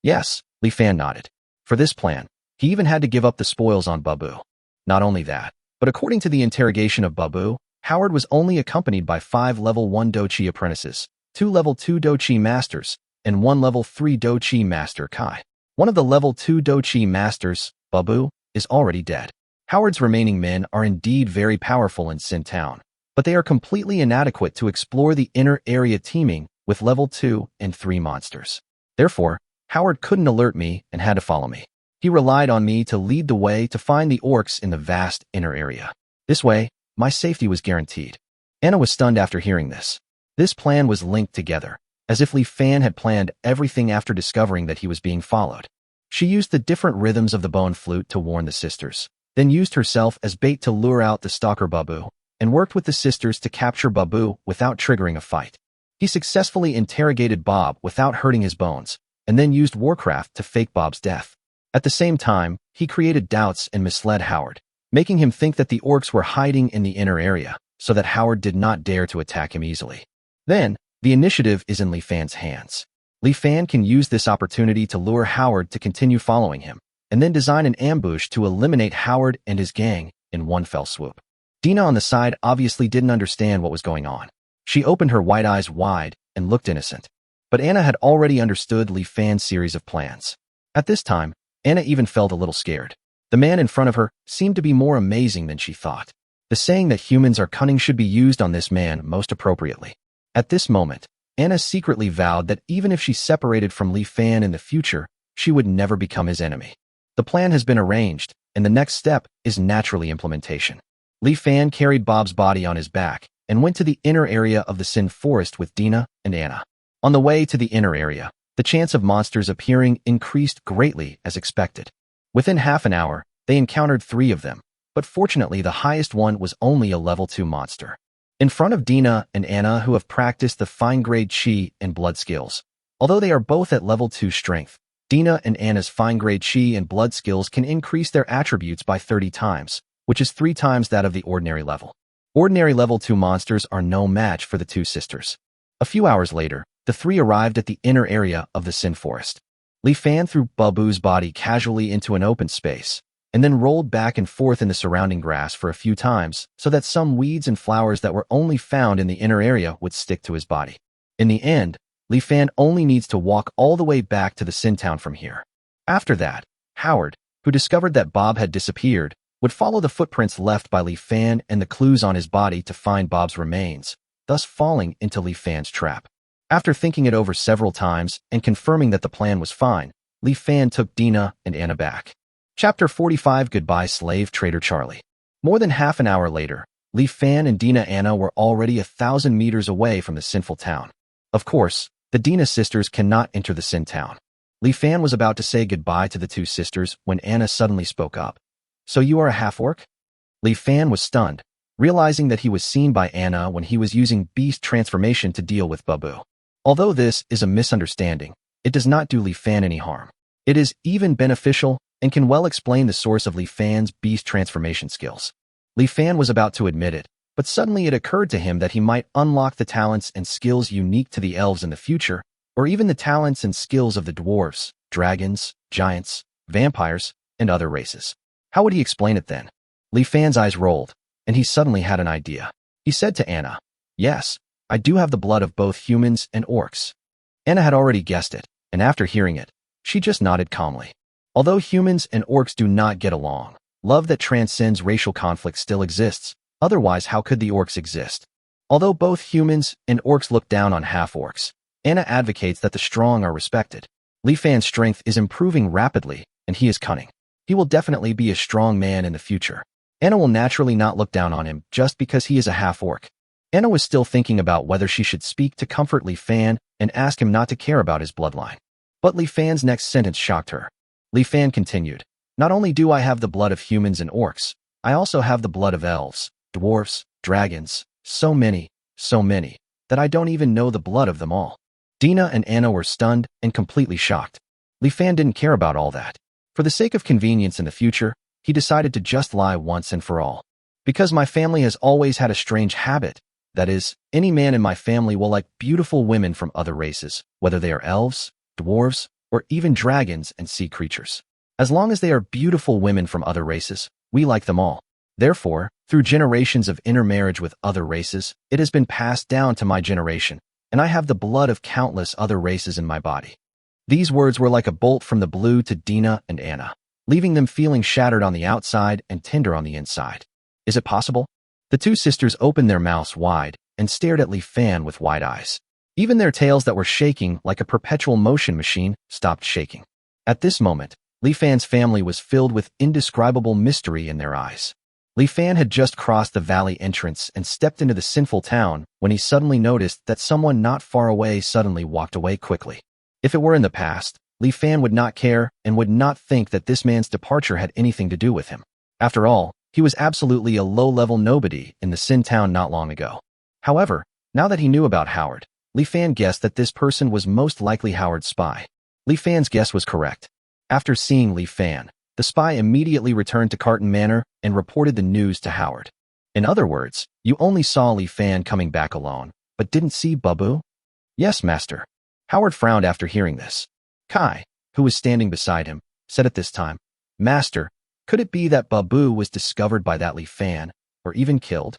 Yes, Li Fan nodded. For this plan, he even had to give up the spoils on Babu. Not only that, but according to the interrogation of Babu, Howard was only accompanied by 5 level 1 Dochi apprentices, 2 level 2 Dochi masters, and 1 level 3 Dochi master Kai. One of the level 2 Dochi masters, Babu, is already dead. Howard's remaining men are indeed very powerful in Sin Town, but they are completely inadequate to explore the inner area teeming with level 2 and 3 monsters. Therefore, Howard couldn't alert me and had to follow me. He relied on me to lead the way to find the orcs in the vast inner area. This way, my safety was guaranteed. Anna was stunned after hearing this. This plan was linked together, as if Li Fan had planned everything after discovering that he was being followed. She used the different rhythms of the bone flute to warn the sisters, then used herself as bait to lure out the stalker Babu, and worked with the sisters to capture Babu without triggering a fight. He successfully interrogated Bob without hurting his bones, and then used Warcraft to fake Bob's death. At the same time, he created doubts and misled Howard, making him think that the orcs were hiding in the inner area, so that Howard did not dare to attack him easily. Then, the initiative is in Li Fan's hands. Li Fan can use this opportunity to lure Howard to continue following him, and then design an ambush to eliminate Howard and his gang in one fell swoop. Dina on the side obviously didn't understand what was going on. She opened her white eyes wide and looked innocent. But Anna had already understood Li Fan's series of plans. At this time, Anna even felt a little scared. The man in front of her seemed to be more amazing than she thought. The saying that humans are cunning should be used on this man most appropriately. At this moment, Anna secretly vowed that even if she separated from Li Fan in the future, she would never become his enemy. The plan has been arranged, and the next step is naturally implementation. Li Fan carried Bob's body on his back and went to the inner area of the Sin Forest with Dina and Anna. On the way to the inner area, the chance of monsters appearing increased greatly as expected. Within half an hour, they encountered 3 of them, but fortunately the highest one was only a level 2 monster. In front of Dina and Anna, who have practiced the fine-grade chi and blood skills. Although they are both at level 2 strength, Dina and Anna's fine-grade chi and blood skills can increase their attributes by 30 times, which is 3 times that of the ordinary level. Ordinary level 2 monsters are no match for the 2 sisters. A few hours later, the 3 arrived at the inner area of the Sin Forest. Li Fan threw Babu's body casually into an open space, and then rolled back and forth in the surrounding grass for a few times so that some weeds and flowers that were only found in the inner area would stick to his body. In the end, Li Fan only needs to walk all the way back to the Sin Town from here. After that, Howard, who discovered that Bob had disappeared, would follow the footprints left by Li Fan and the clues on his body to find Bob's remains, thus falling into Li Fan's trap. After thinking it over several times and confirming that the plan was fine, Li Fan took Dina and Anna back. Chapter 45 Goodbye Slave Trader Charlie. More than half an hour later, Li Fan and Dina Anna were already 1,000 meters away from the sinful town. Of course, the Dina sisters cannot enter the Sin Town. Li Fan was about to say goodbye to the 2 sisters when Anna suddenly spoke up. So you are a half-orc? Li Fan was stunned, realizing that he was seen by Anna when he was using beast transformation to deal with Babu. Although this is a misunderstanding, it does not do Li Fan any harm. It is even beneficial and can well explain the source of Li Fan's beast transformation skills. Li Fan was about to admit it, but suddenly it occurred to him that he might unlock the talents and skills unique to the elves in the future, or even the talents and skills of the dwarves, dragons, giants, vampires, and other races. How would he explain it then? Li Fan's eyes rolled, and he suddenly had an idea. He said to Anna, "Yes, I do have the blood of both humans and orcs." Anna had already guessed it, and after hearing it, she just nodded calmly. Although humans and orcs do not get along, love that transcends racial conflict still exists, otherwise how could the orcs exist? Although both humans and orcs look down on half-orcs, Anna advocates that the strong are respected. Li Fan's strength is improving rapidly, and he is cunning. He will definitely be a strong man in the future. Anna will naturally not look down on him just because he is a half-orc. Anna was still thinking about whether she should speak to comfort Li Fan and ask him not to care about his bloodline. But Li Fan's next sentence shocked her. Li Fan continued, "Not only do I have the blood of humans and orcs, I also have the blood of elves, dwarfs, dragons, so many, that I don't even know the blood of them all. Dina and Anna were stunned and completely shocked. Li Fan didn't care about all that. For the sake of convenience in the future, he decided to just lie once and for all. Because my family has always had a strange habit. That is, any man in my family will like beautiful women from other races, whether they are elves, dwarves, or even dragons and sea creatures. As long as they are beautiful women from other races, we like them all. Therefore, through generations of intermarriage with other races, it has been passed down to my generation, and I have the blood of countless other races in my body. These words were like a bolt from the blue to Dina and Anna, leaving them feeling shattered on the outside and tender on the inside. Is it possible? The two sisters opened their mouths wide and stared at Li Fan with wide eyes. Even their tails that were shaking like a perpetual motion machine stopped shaking. At this moment, Li Fan's family was filled with indescribable mystery in their eyes. Li Fan had just crossed the valley entrance and stepped into the sinful town when he suddenly noticed that someone not far away suddenly walked away quickly. If it were in the past, Li Fan would not care and would not think that this man's departure had anything to do with him. After all, he was absolutely a low-level nobody in the Sin Town not long ago. However, now that he knew about Howard, Li Fan guessed that this person was most likely Howard's spy. Li Fan's guess was correct. After seeing Li Fan, the spy immediately returned to Carton Manor and reported the news to Howard. In other words, you only saw Li Fan coming back alone, but didn't see Babu? Yes, master. Howard frowned after hearing this. Kai, who was standing beside him, said at this time, Master, could it be that Babu was discovered by that Li Fan, or even killed?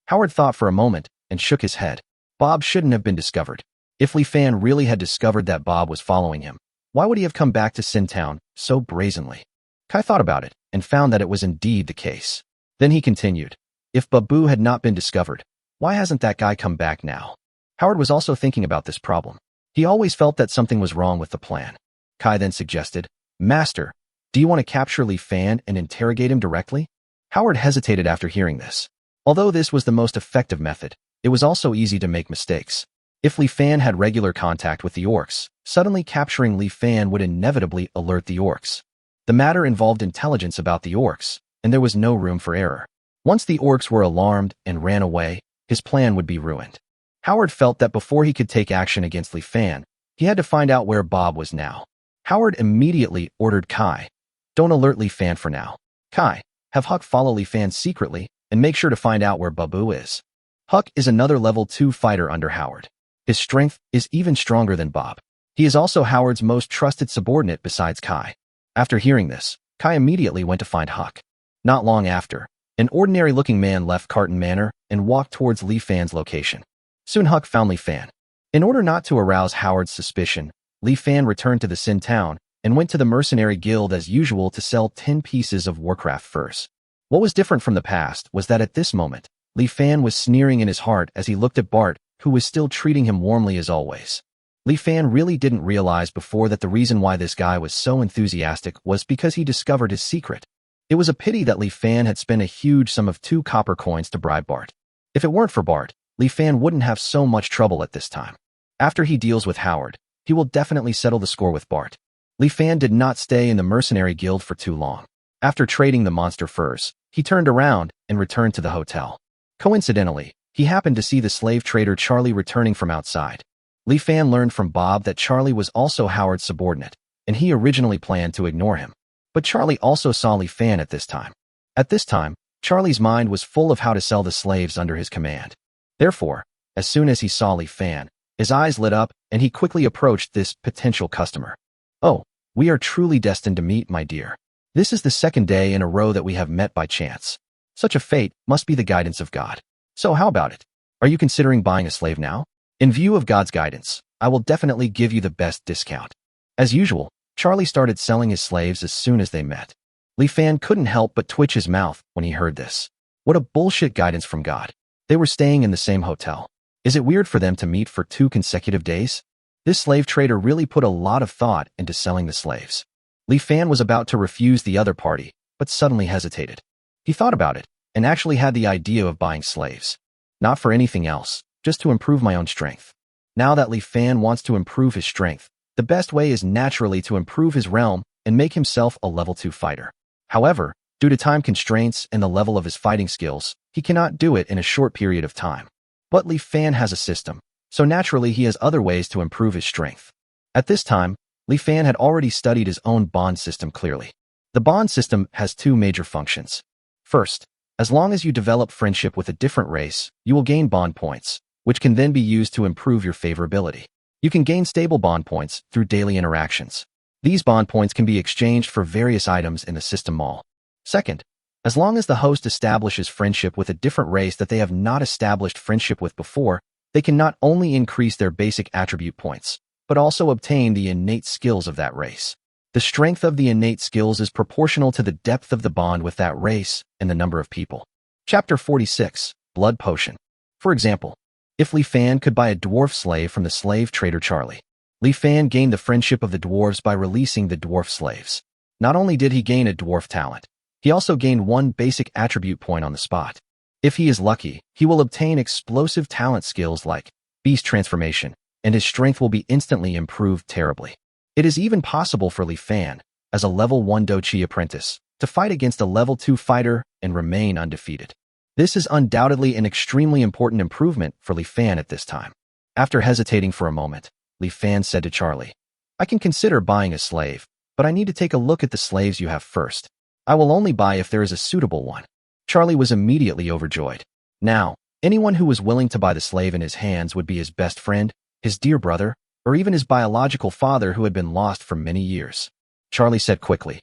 Howard thought for a moment and shook his head. Bob shouldn't have been discovered. If Li Fan really had discovered that Bob was following him, why would he have come back to Sin Town so brazenly? Kai thought about it and found that it was indeed the case. Then he continued, if Babu had not been discovered, why hasn't that guy come back now? Howard was also thinking about this problem. He always felt that something was wrong with the plan. Kai then suggested, Master, do you want to capture Li Fan and interrogate him directly? Howard hesitated after hearing this. Although this was the most effective method, it was also easy to make mistakes. If Li Fan had regular contact with the orcs, suddenly capturing Li Fan would inevitably alert the orcs. The matter involved intelligence about the orcs, and there was no room for error. Once the orcs were alarmed and ran away, his plan would be ruined. Howard felt that before he could take action against Li Fan, he had to find out where Bob was now. Howard immediately ordered Kai, don't alert Li Fan for now. Kai, have Huck follow Li Fan secretly and make sure to find out where Babu is. Huck is another level 2 fighter under Howard. His strength is even stronger than Bob. He is also Howard's most trusted subordinate besides Kai. After hearing this, Kai immediately went to find Huck. Not long after, an ordinary-looking man left Carton Manor and walked towards Li Fan's location. Soon Huck found Li Fan. In order not to arouse Howard's suspicion, Li Fan returned to the Sin Town and went to the mercenary guild as usual to sell 10 pieces of Warcraft furs. What was different from the past was that at this moment, Li Fan was sneering in his heart as he looked at Bart, who was still treating him warmly as always. Li Fan really didn't realize before that the reason why this guy was so enthusiastic was because he discovered his secret. It was a pity that Li Fan had spent a huge sum of 2 copper coins to bribe Bart. If it weren't for Bart, Li Fan wouldn't have so much trouble at this time. After he deals with Howard, he will definitely settle the score with Bart. Li Fan did not stay in the mercenary guild for too long. After trading the monster furs, he turned around and returned to the hotel. Coincidentally, he happened to see the slave trader Charlie returning from outside. Li Fan learned from Bob that Charlie was also Howard's subordinate, and he originally planned to ignore him. But Charlie also saw Li Fan at this time. At this time, Charlie's mind was full of how to sell the slaves under his command. Therefore, as soon as he saw Li Fan, his eyes lit up and he quickly approached this potential customer. Oh, we are truly destined to meet, my dear. This is the 2nd day in a row that we have met by chance. Such a fate must be the guidance of God. So how about it? Are you considering buying a slave now? In view of God's guidance, I will definitely give you the best discount. As usual, Charlie started selling his slaves as soon as they met. Li Fan couldn't help but twitch his mouth when he heard this. What a bullshit guidance from God. They were staying in the same hotel. Is it weird for them to meet for 2 consecutive days? This slave trader really put a lot of thought into selling the slaves. Li Fan was about to refuse the other party, but suddenly hesitated. He thought about it, and actually had the idea of buying slaves. Not for anything else, just to improve my own strength. Now that Li Fan wants to improve his strength, the best way is naturally to improve his realm and make himself a level 2 fighter. However, due to time constraints and the level of his fighting skills, He cannot do it in a short period of time. But Li Fan has a system, so naturally he has other ways to improve his strength. At this time, Li Fan had already studied his own bond system clearly. The bond system has two major functions. First, as long as you develop friendship with a different race, you will gain bond points, which can then be used to improve your favorability. You can gain stable bond points through daily interactions. These bond points can be exchanged for various items in the system mall. Second, as long as the host establishes friendship with a different race that they have not established friendship with before, they can not only increase their basic attribute points, but also obtain the innate skills of that race. The strength of the innate skills is proportional to the depth of the bond with that race and the number of people. Chapter 46, Blood Potion. For example, if Li Fan could buy a dwarf slave from the slave trader Charlie, Li Fan gained the friendship of the dwarves by releasing the dwarf slaves. Not only did he gain a dwarf talent, he also gained one basic attribute point on the spot. If he is lucky, he will obtain explosive talent skills like Beast Transformation, and his strength will be instantly improved terribly. It is even possible for Li Fan, as a level 1 Dochi apprentice, to fight against a level 2 fighter and remain undefeated. This is undoubtedly an extremely important improvement for Li Fan at this time. After hesitating for a moment, Li Fan said to Charlie, "I can consider buying a slave, but I need to take a look at the slaves you have first. I will only buy if there is a suitable one." Charlie was immediately overjoyed. Now, anyone who was willing to buy the slave in his hands would be his best friend, his dear brother, or even his biological father who had been lost for many years. Charlie said quickly,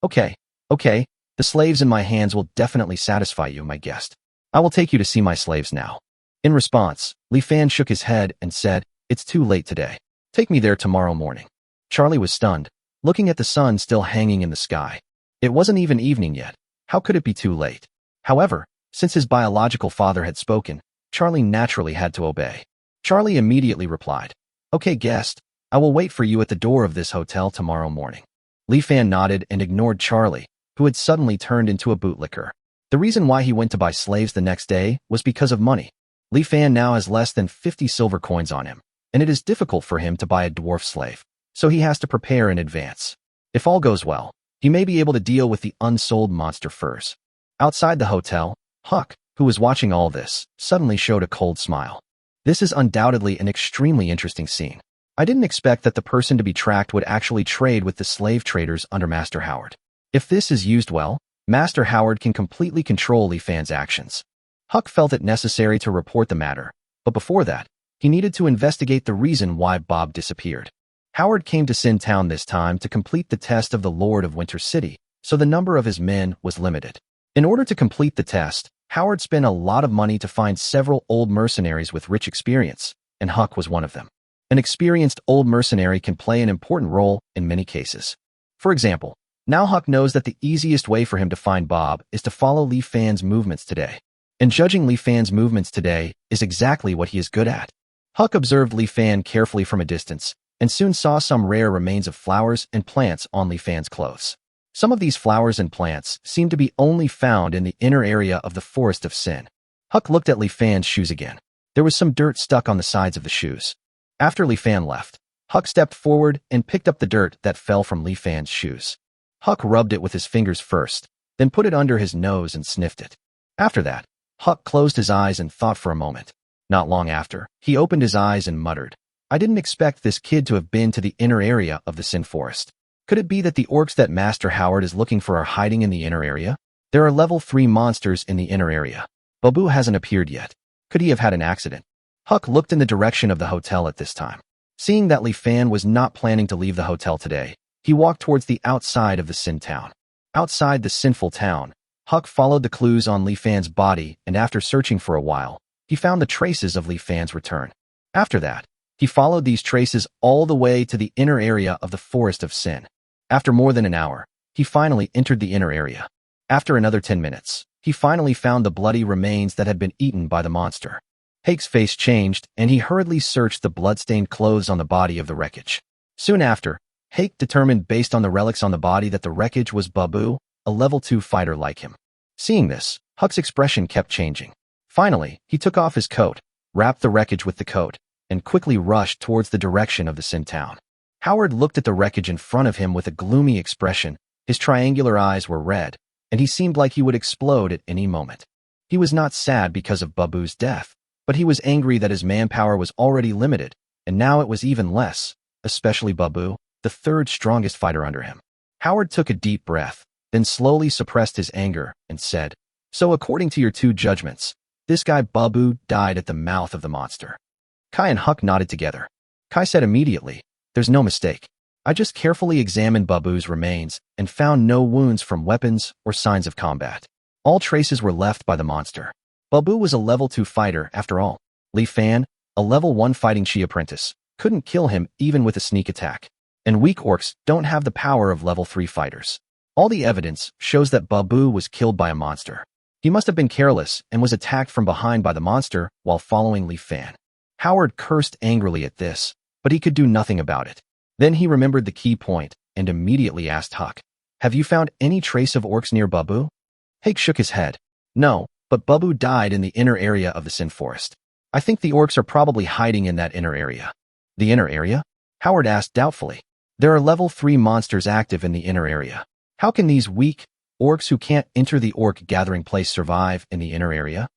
Okay, the slaves in my hands will definitely satisfy you, my guest. I will take you to see my slaves now." In response, Li Fan shook his head and said, "It's too late today. Take me there tomorrow morning." Charlie was stunned, looking at the sun still hanging in the sky. It wasn't even evening yet. How could it be too late? However, since his biological father had spoken, Charlie naturally had to obey. Charlie immediately replied, "Okay, guest, I will wait for you at the door of this hotel tomorrow morning." Li Fan nodded and ignored Charlie, who had suddenly turned into a bootlicker. The reason why he went to buy slaves the next day was because of money. Li Fan now has less than 50 silver coins on him, and it is difficult for him to buy a dwarf slave, so he has to prepare in advance. If all goes well, he may be able to deal with the unsold monster furs. Outside the hotel, Huck, who was watching all this, suddenly showed a cold smile. This is undoubtedly an extremely interesting scene. I didn't expect that the person to be tracked would actually trade with the slave traders under Master Howard. If this is used well, Master Howard can completely control Li Fan's actions. Huck felt it necessary to report the matter, but before that, he needed to investigate the reason why Bob disappeared. Howard came to Sin Town this time to complete the test of the Lord of Winter City, so the number of his men was limited. In order to complete the test, Howard spent a lot of money to find several old mercenaries with rich experience, and Huck was one of them. An experienced old mercenary can play an important role in many cases. For example, now Huck knows that the easiest way for him to find Bob is to follow Li Fan's movements today. And judging Li Fan's movements today is exactly what he is good at. Huck observed Li Fan carefully from a distance, and soon saw some rare remains of flowers and plants on Li Fan's clothes. Some of these flowers and plants seemed to be only found in the inner area of the Forest of Sin. Huck looked at Li Fan's shoes again. There was some dirt stuck on the sides of the shoes. After Li Fan left, Huck stepped forward and picked up the dirt that fell from Li Fan's shoes. Huck rubbed it with his fingers first, then put it under his nose and sniffed it. After that, Huck closed his eyes and thought for a moment. Not long after, he opened his eyes and muttered, "I didn't expect this kid to have been to the inner area of the Sin Forest. Could it be that the orcs that Master Howard is looking for are hiding in the inner area? There are level 3 monsters in the inner area. Babu hasn't appeared yet. Could he have had an accident?" Huck looked in the direction of the hotel at this time. Seeing that Li Fan was not planning to leave the hotel today, he walked towards the outside of the Sin Town. Outside the sinful town, Huck followed the clues on Li Fan's body, and after searching for a while, he found the traces of Li Fan's return. After that, he followed these traces all the way to the inner area of the Forest of Sin. After more than an hour, he finally entered the inner area. After another 10 minutes, he finally found the bloody remains that had been eaten by the monster. Hake's face changed, and he hurriedly searched the blood-stained clothes on the body of the wreckage. Soon after, Hake determined based on the relics on the body that the wreckage was Babu, a level 2 fighter like him. Seeing this, Huck's expression kept changing. Finally, he took off his coat, wrapped the wreckage with the coat, and quickly rushed towards the direction of the Sin Town. Howard looked at the wreckage in front of him with a gloomy expression. His triangular eyes were red, and he seemed like he would explode at any moment. He was not sad because of Babu's death, but he was angry that his manpower was already limited, and now it was even less, especially Babu, the third strongest fighter under him. Howard took a deep breath, then slowly suppressed his anger and said, "So according to your two judgments, this guy Babu died at the mouth of the monster." Kai and Huck nodded together. Kai said immediately, "There's no mistake. I just carefully examined Babu's remains and found no wounds from weapons or signs of combat. All traces were left by the monster. Babu was a level 2 fighter after all. Li Fan, a level 1 fighting Chi apprentice, couldn't kill him even with a sneak attack. And weak orcs don't have the power of level 3 fighters. All the evidence shows that Babu was killed by a monster. He must have been careless and was attacked from behind by the monster while following Li Fan." Howard cursed angrily at this, but he could do nothing about it. Then he remembered the key point and immediately asked Huck, "Have you found any trace of orcs near Babu?" Huck shook his head. "No, but Babu died in the inner area of the Sin Forest. I think the orcs are probably hiding in that inner area." "The inner area?" Howard asked doubtfully. "There are level 3 monsters active in the inner area. How can these weak orcs who can't enter the orc gathering place survive in the inner area?"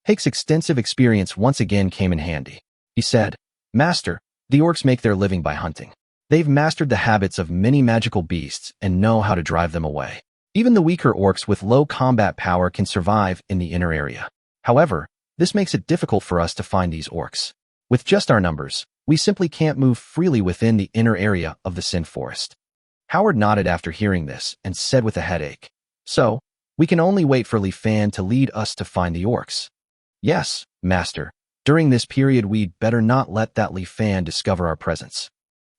Huck's extensive experience once again came in handy. He said, "Master, the orcs make their living by hunting. They've mastered the habits of many magical beasts and know how to drive them away. Even the weaker orcs with low combat power can survive in the inner area. However, this makes it difficult for us to find these orcs. With just our numbers, we simply can't move freely within the inner area of the Sin Forest." Howard nodded after hearing this and said with a headache, "So, we can only wait for Li Fan to lead us to find the orcs." "Yes, Master. During this period we'd better not let that Li Fan discover our presence."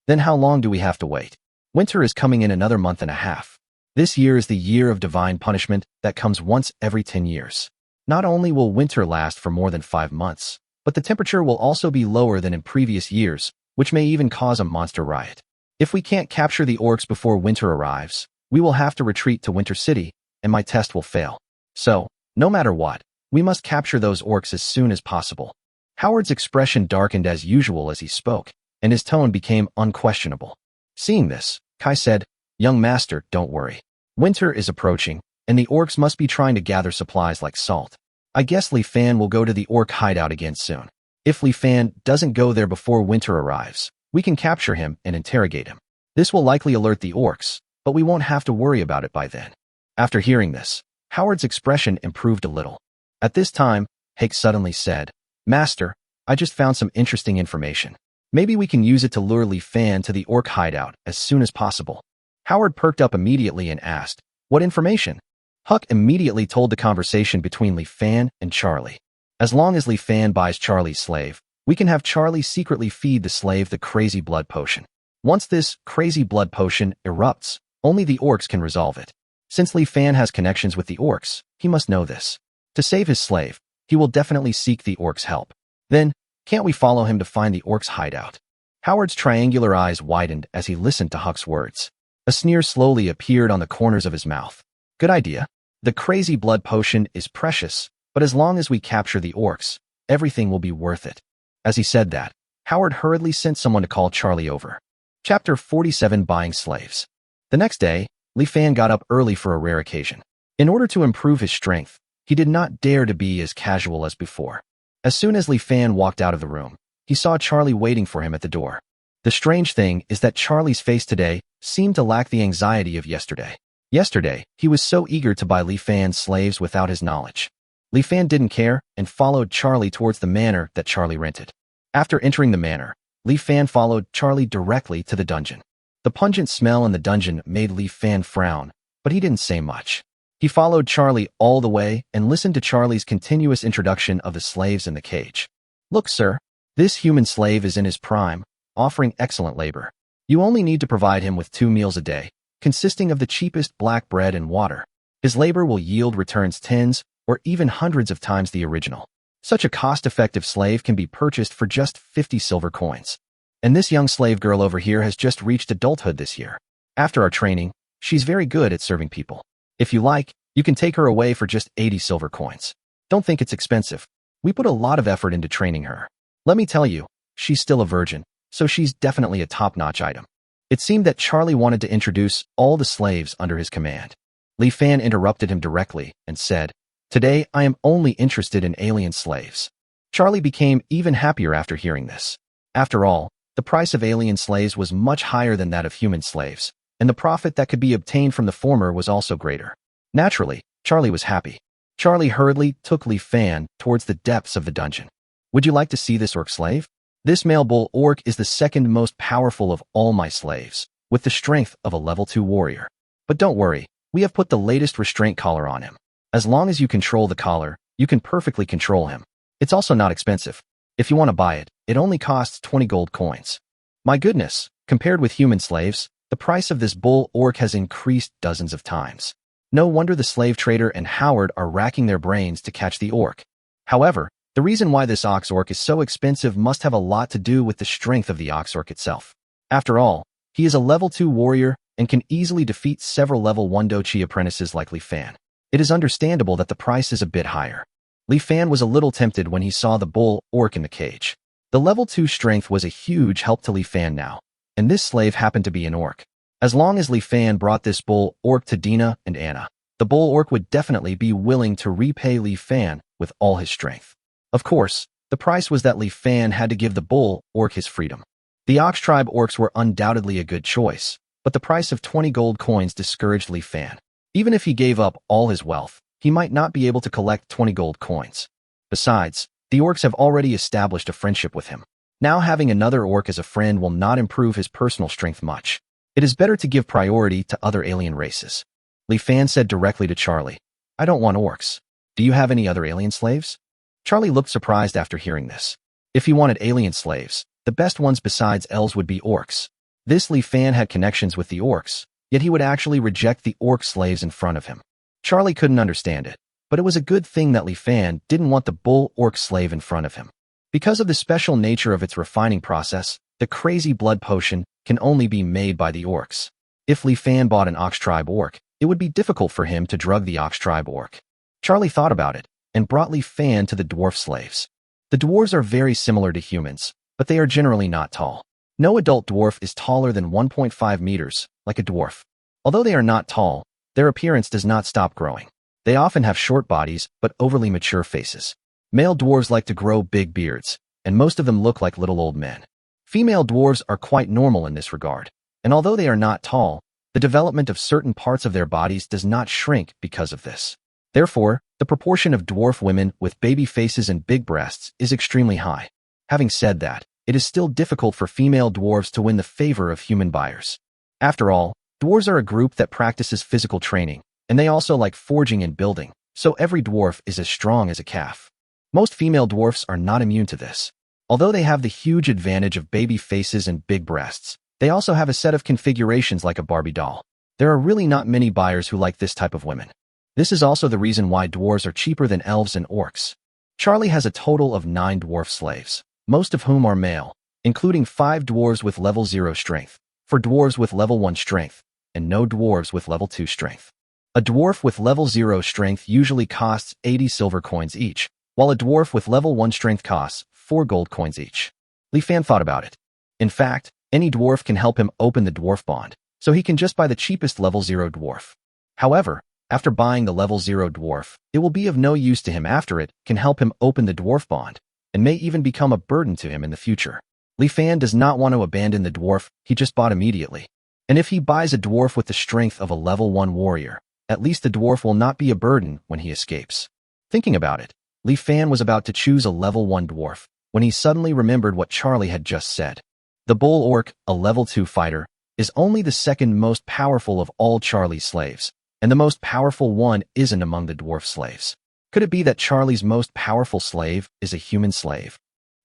"Then how long do we have to wait?" "Winter is coming in another month and a half. This year is the year of divine punishment that comes once every 10 years. Not only will winter last for more than 5 months, but the temperature will also be lower than in previous years, which may even cause a monster riot. If we can't capture the orcs before winter arrives, we will have to retreat to Winter City, and my test will fail. So, no matter what, we must capture those orcs as soon as possible." Howard's expression darkened as usual as he spoke, and his tone became unquestionable. Seeing this, Kai said, "Young master, don't worry. Winter is approaching, and the orcs must be trying to gather supplies like salt. I guess Li Fan will go to the orc hideout again soon. If Li Fan doesn't go there before winter arrives, we can capture him and interrogate him. This will likely alert the orcs, but we won't have to worry about it by then." After hearing this, Howard's expression improved a little. At this time, Huck suddenly said, "Master, I just found some interesting information. Maybe we can use it to lure Li Fan to the orc hideout as soon as possible." Howard perked up immediately and asked, "What information?" Huck immediately told the conversation between Li Fan and Charlie. "As long as Li Fan buys Charlie's slave, we can have Charlie secretly feed the slave the crazy blood potion. Once this crazy blood potion erupts, only the orcs can resolve it. Since Li Fan has connections with the orcs, he must know this. To save his slave, he will definitely seek the orcs' help. Then, can't we follow him to find the orcs' hideout?" Howard's triangular eyes widened as he listened to Huck's words. A sneer slowly appeared on the corners of his mouth. "Good idea. The crazy blood potion is precious, but as long as we capture the orcs, everything will be worth it." As he said that, Howard hurriedly sent someone to call Charlie over. Chapter 47: Buying Slaves. The next day, Li Fan got up early for a rare occasion. In order to improve his strength, he did not dare to be as casual as before. As soon as Li Fan walked out of the room, he saw Charlie waiting for him at the door. The strange thing is that Charlie's face today seemed to lack the anxiety of yesterday. Yesterday, he was so eager to buy Li Fan's slaves without his knowledge. Li Fan didn't care and followed Charlie towards the manor that Charlie rented. After entering the manor, Li Fan followed Charlie directly to the dungeon. The pungent smell in the dungeon made Li Fan frown, but he didn't say much. He followed Charlie all the way and listened to Charlie's continuous introduction of the slaves in the cage. "Look, sir, this human slave is in his prime, offering excellent labor. You only need to provide him with 2 meals a day, consisting of the cheapest black bread and water. His labor will yield returns tens or even hundreds of times the original. Such a cost-effective slave can be purchased for just 50 silver coins. And this young slave girl over here has just reached adulthood this year. After our training, she's very good at serving people. If you like, you can take her away for just 80 silver coins. Don't think it's expensive. We put a lot of effort into training her. Let me tell you, she's still a virgin, so she's definitely a top-notch item." It seemed that Charlie wanted to introduce all the slaves under his command. Li Fan interrupted him directly and said, Today, I am only interested in alien slaves. Charlie became even happier after hearing this. After all, the price of alien slaves was much higher than that of human slaves, and the profit that could be obtained from the former was also greater. Naturally, Charlie was happy. Charlie hurriedly took Li Fan towards the depths of the dungeon. Would you like to see this orc slave? This male bull orc is the second most powerful of all my slaves, with the strength of a level 2 warrior. But don't worry, we have put the latest restraint collar on him. As long as you control the collar, you can perfectly control him. It's also not expensive. If you want to buy it, it only costs 20 gold coins. My goodness, compared with human slaves, the price of this bull orc has increased dozens of times. No wonder the slave trader and Howard are racking their brains to catch the orc. However, the reason why this ox orc is so expensive must have a lot to do with the strength of the ox orc itself. After all, he is a level 2 warrior and can easily defeat several level 1 Dochi apprentices like Li Fan. It is understandable that the price is a bit higher. Li Fan was a little tempted when he saw the bull orc in the cage. The level 2 strength was a huge help to Li Fan now, and this slave happened to be an orc. As long as Li Fan brought this bull orc to Dina and Anna, the bull orc would definitely be willing to repay Li Fan with all his strength. Of course, the price was that Li Fan had to give the bull orc his freedom. The Ox Tribe orcs were undoubtedly a good choice, but the price of 20 gold coins discouraged Li Fan. Even if he gave up all his wealth, he might not be able to collect 20 gold coins. Besides, the orcs have already established a friendship with him. Now having another orc as a friend will not improve his personal strength much. It is better to give priority to other alien races. Li Fan said directly to Charlie, I don't want orcs. Do you have any other alien slaves? Charlie looked surprised after hearing this. If he wanted alien slaves, the best ones besides elves would be orcs. This Li Fan had connections with the orcs, yet he would actually reject the orc slaves in front of him. Charlie couldn't understand it, but it was a good thing that Li Fan didn't want the bull orc slave in front of him. Because of the special nature of its refining process, the crazy blood potion can only be made by the orcs. If Li Fan bought an Ox Tribe orc, it would be difficult for him to drug the Ox Tribe orc. Charlie thought about it and brought Li Fan to the dwarf slaves. The dwarves are very similar to humans, but they are generally not tall. No adult dwarf is taller than 1.5 meters, like a dwarf. Although they are not tall, their appearance does not stop growing. They often have short bodies, but overly mature faces. Male dwarves like to grow big beards, and most of them look like little old men. Female dwarves are quite normal in this regard, and although they are not tall, the development of certain parts of their bodies does not shrink because of this. Therefore, the proportion of dwarf women with baby faces and big breasts is extremely high. Having said that, it is still difficult for female dwarves to win the favor of human buyers. After all, dwarves are a group that practices physical training, and they also like forging and building, so every dwarf is as strong as a calf. Most female dwarfs are not immune to this. Although they have the huge advantage of baby faces and big breasts, they also have a set of configurations like a Barbie doll. There are really not many buyers who like this type of women. This is also the reason why dwarves are cheaper than elves and orcs. Charlie has a total of 9 dwarf slaves, most of whom are male, including 5 dwarves with level 0 strength, 4 dwarves with level 1 strength, and no dwarves with level 2 strength. A dwarf with level 0 strength usually costs 80 silver coins each, while a dwarf with level 1 strength costs 4 gold coins each. Li Fan thought about it. In fact, any dwarf can help him open the dwarf bond, so he can just buy the cheapest level 0 dwarf. However, after buying the level 0 dwarf, it will be of no use to him after it can help him open the dwarf bond, and may even become a burden to him in the future. Li Fan does not want to abandon the dwarf he just bought immediately. And if he buys a dwarf with the strength of a level 1 warrior, at least the dwarf will not be a burden when he escapes. Thinking about it, Li Fan was about to choose a level 1 dwarf when he suddenly remembered what Charlie had just said. The bull orc, a level 2 fighter, is only the second most powerful of all Charlie's slaves, and the most powerful one isn't among the dwarf slaves. Could it be that Charlie's most powerful slave is a human slave?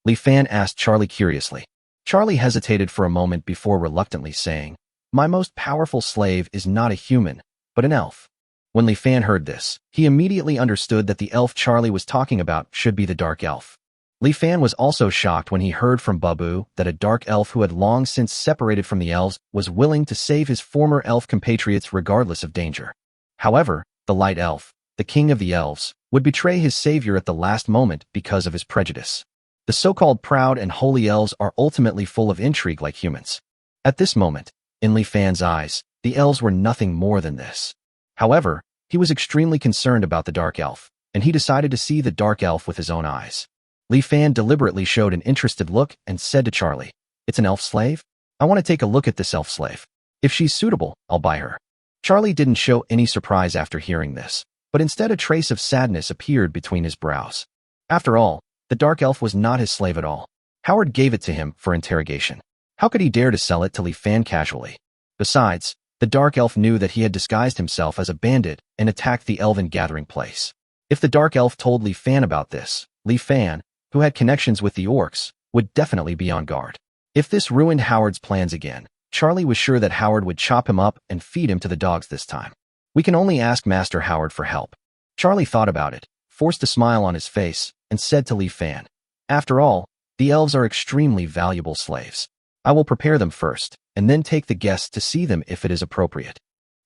Li Fan asked Charlie curiously. Charlie hesitated for a moment before reluctantly saying, My most powerful slave is not a human, but an elf. When Li Fan heard this, he immediately understood that the elf Charlie was talking about should be the dark elf. Li Fan was also shocked when he heard from Babu that a dark elf who had long since separated from the elves was willing to save his former elf compatriots regardless of danger. However, the light elf, the king of the elves, would betray his savior at the last moment because of his prejudice. The so-called proud and holy elves are ultimately full of intrigue like humans. At this moment, in Li Fan's eyes, the elves were nothing more than this. However, he was extremely concerned about the dark elf, and he decided to see the dark elf with his own eyes. Li Fan deliberately showed an interested look and said to Charlie, "It's an elf slave? I want to take a look at this elf slave. If she's suitable, I'll buy her." Charlie didn't show any surprise after hearing this, but instead a trace of sadness appeared between his brows. After all, the dark elf was not his slave at all. Howard gave it to him for interrogation. How could he dare to sell it to Li Fan casually? Besides, the dark elf knew that he had disguised himself as a bandit and attacked the elven gathering place. If the dark elf told Li Fan about this, Li Fan, who had connections with the orcs, would definitely be on guard. If this ruined Howard's plans again, Charlie was sure that Howard would chop him up and feed him to the dogs this time. We can only ask Master Howard for help. Charlie thought about it, forced a smile on his face, and said to Li Fan, "After all, the elves are extremely valuable slaves. I will prepare them first, and then take the guests to see them if it is appropriate."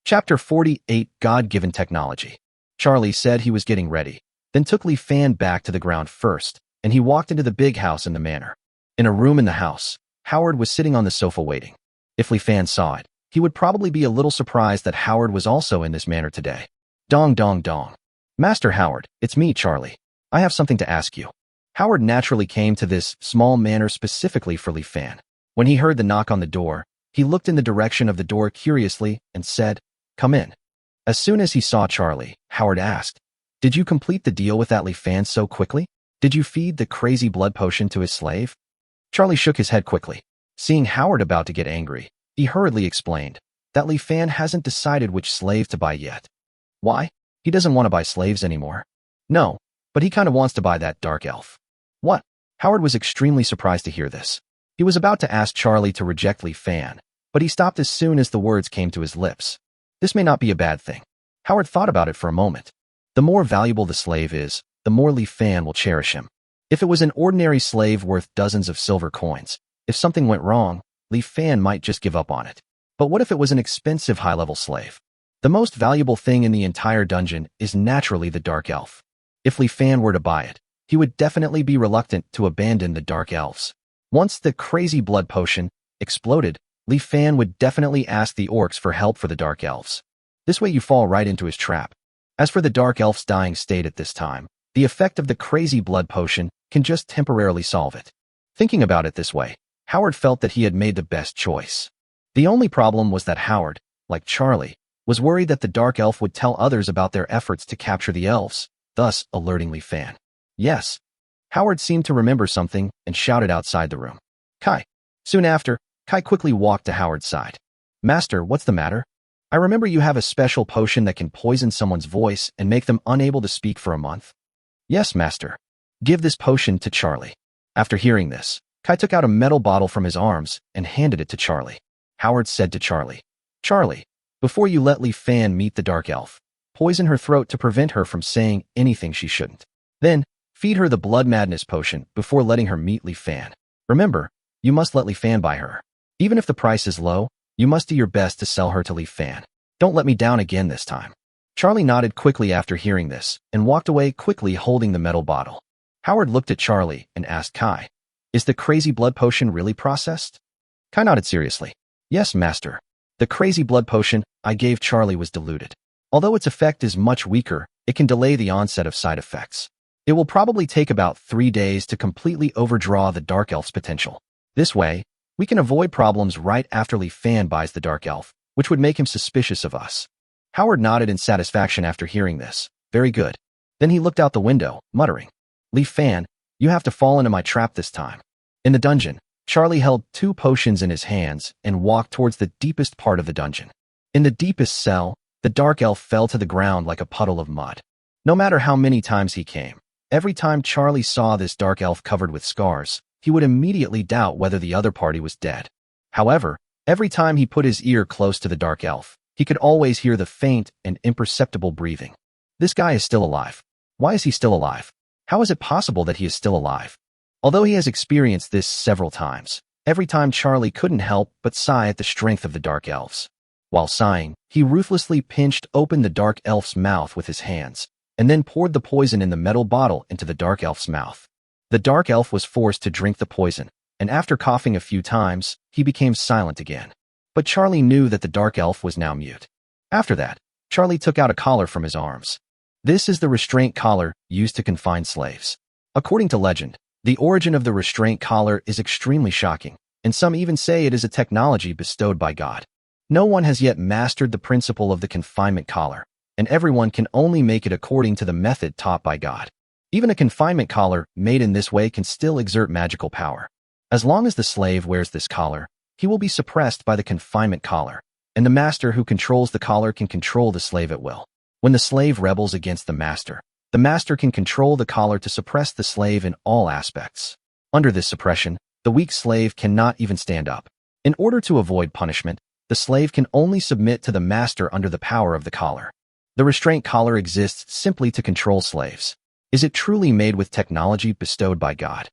Chapter 48, God-Given Technology. Charlie said he was getting ready, then took Li Fan back to the ground first, and he walked into the big house in the manor. In a room in the house, Howard was sitting on the sofa waiting. If Li Fan saw it, he would probably be a little surprised that Howard was also in this manor today. Dong dong dong. "Master Howard, it's me, Charlie. I have something to ask you." Howard naturally came to this small manor specifically for Li Fan. When he heard the knock on the door, he looked in the direction of the door curiously and said, "Come in." As soon as he saw Charlie, Howard asked, "Did you complete the deal with that Li Fan so quickly? Did you feed the crazy blood potion to his slave?" Charlie shook his head quickly. Seeing Howard about to get angry, he hurriedly explained that Li Fan hasn't decided which slave to buy yet. Why? He doesn't want to buy slaves anymore. No, but he kind of wants to buy that dark elf. What? Howard was extremely surprised to hear this. He was about to ask Charlie to reject Li Fan, but he stopped as soon as the words came to his lips. This may not be a bad thing. Howard thought about it for a moment. The more valuable the slave is, the more Li Fan will cherish him. If it was an ordinary slave worth dozens of silver coins, if something went wrong, Li Fan might just give up on it. But what if it was an expensive high-level slave? The most valuable thing in the entire dungeon is naturally the dark elf. If Li Fan were to buy it, he would definitely be reluctant to abandon the dark elves. Once the crazy blood potion exploded, Li Fan would definitely ask the orcs for help for the dark elves. This way you fall right into his trap. As for the dark elf's dying state at this time, the effect of the crazy blood potion can just temporarily solve it. Thinking about it this way, Howard felt that he had made the best choice. The only problem was that Howard, like Charlie, was worried that the dark elf would tell others about their efforts to capture the elves, thus alerting Li Fan. Yes. Howard seemed to remember something and shouted outside the room, "Kai." Soon after, Kai quickly walked to Howard's side. "Master, what's the matter? I remember you have a special potion that can poison someone's voice and make them unable to speak for a month." "Yes, Master. Give this potion to Charlie." After hearing this, Kai took out a metal bottle from his arms and handed it to Charlie. Howard said to Charlie, "Charlie, before you let Li Fan meet the dark elf, poison her throat to prevent her from saying anything she shouldn't. Then, feed her the blood madness potion before letting her meet Li Fan. Remember, you must let Li Fan buy her. Even if the price is low, you must do your best to sell her to Li Fan. Don't let me down again this time." Charlie nodded quickly after hearing this and walked away quickly holding the metal bottle. Howard looked at Charlie and asked Kai, "Is the crazy blood potion really processed?" Kai nodded seriously. "Yes, Master. The crazy blood potion I gave Charlie was diluted. Although its effect is much weaker, it can delay the onset of side effects. It will probably take about 3 days to completely overdraw the dark elf's potential. This way, we can avoid problems right after Li Fan buys the dark elf, which would make him suspicious of us." Howard nodded in satisfaction after hearing this. "Very good." Then he looked out the window, muttering, "Li Fan, you have to fall into my trap this time." In the dungeon, Charlie held 2 potions in his hands and walked towards the deepest part of the dungeon. In the deepest cell, the dark elf fell to the ground like a puddle of mud. No matter how many times he came, every time Charlie saw this dark elf covered with scars, he would immediately doubt whether the other party was dead. However, every time he put his ear close to the dark elf, he could always hear the faint and imperceptible breathing. This guy is still alive. Why is he still alive? How is it possible that he is still alive? Although he has experienced this several times, every time Charlie couldn't help but sigh at the strength of the dark elves. While sighing, he ruthlessly pinched open the dark elf's mouth with his hands, and then poured the poison in the metal bottle into the dark elf's mouth. The dark elf was forced to drink the poison, and after coughing a few times, he became silent again. But Charlie knew that the dark elf was now mute. After that, Charlie took out a collar from his arms. This is the restraint collar used to confine slaves. According to legend, the origin of the restraint collar is extremely shocking, and some even say it is a technology bestowed by God. No one has yet mastered the principle of the confinement collar, and everyone can only make it according to the method taught by God. Even a confinement collar made in this way can still exert magical power. As long as the slave wears this collar, he will be suppressed by the confinement collar, and the master who controls the collar can control the slave at will. When the slave rebels against the master can control the collar to suppress the slave in all aspects. Under this suppression, the weak slave cannot even stand up. In order to avoid punishment, the slave can only submit to the master under the power of the collar. The restraint collar exists simply to control slaves. Is it truly made with technology bestowed by God?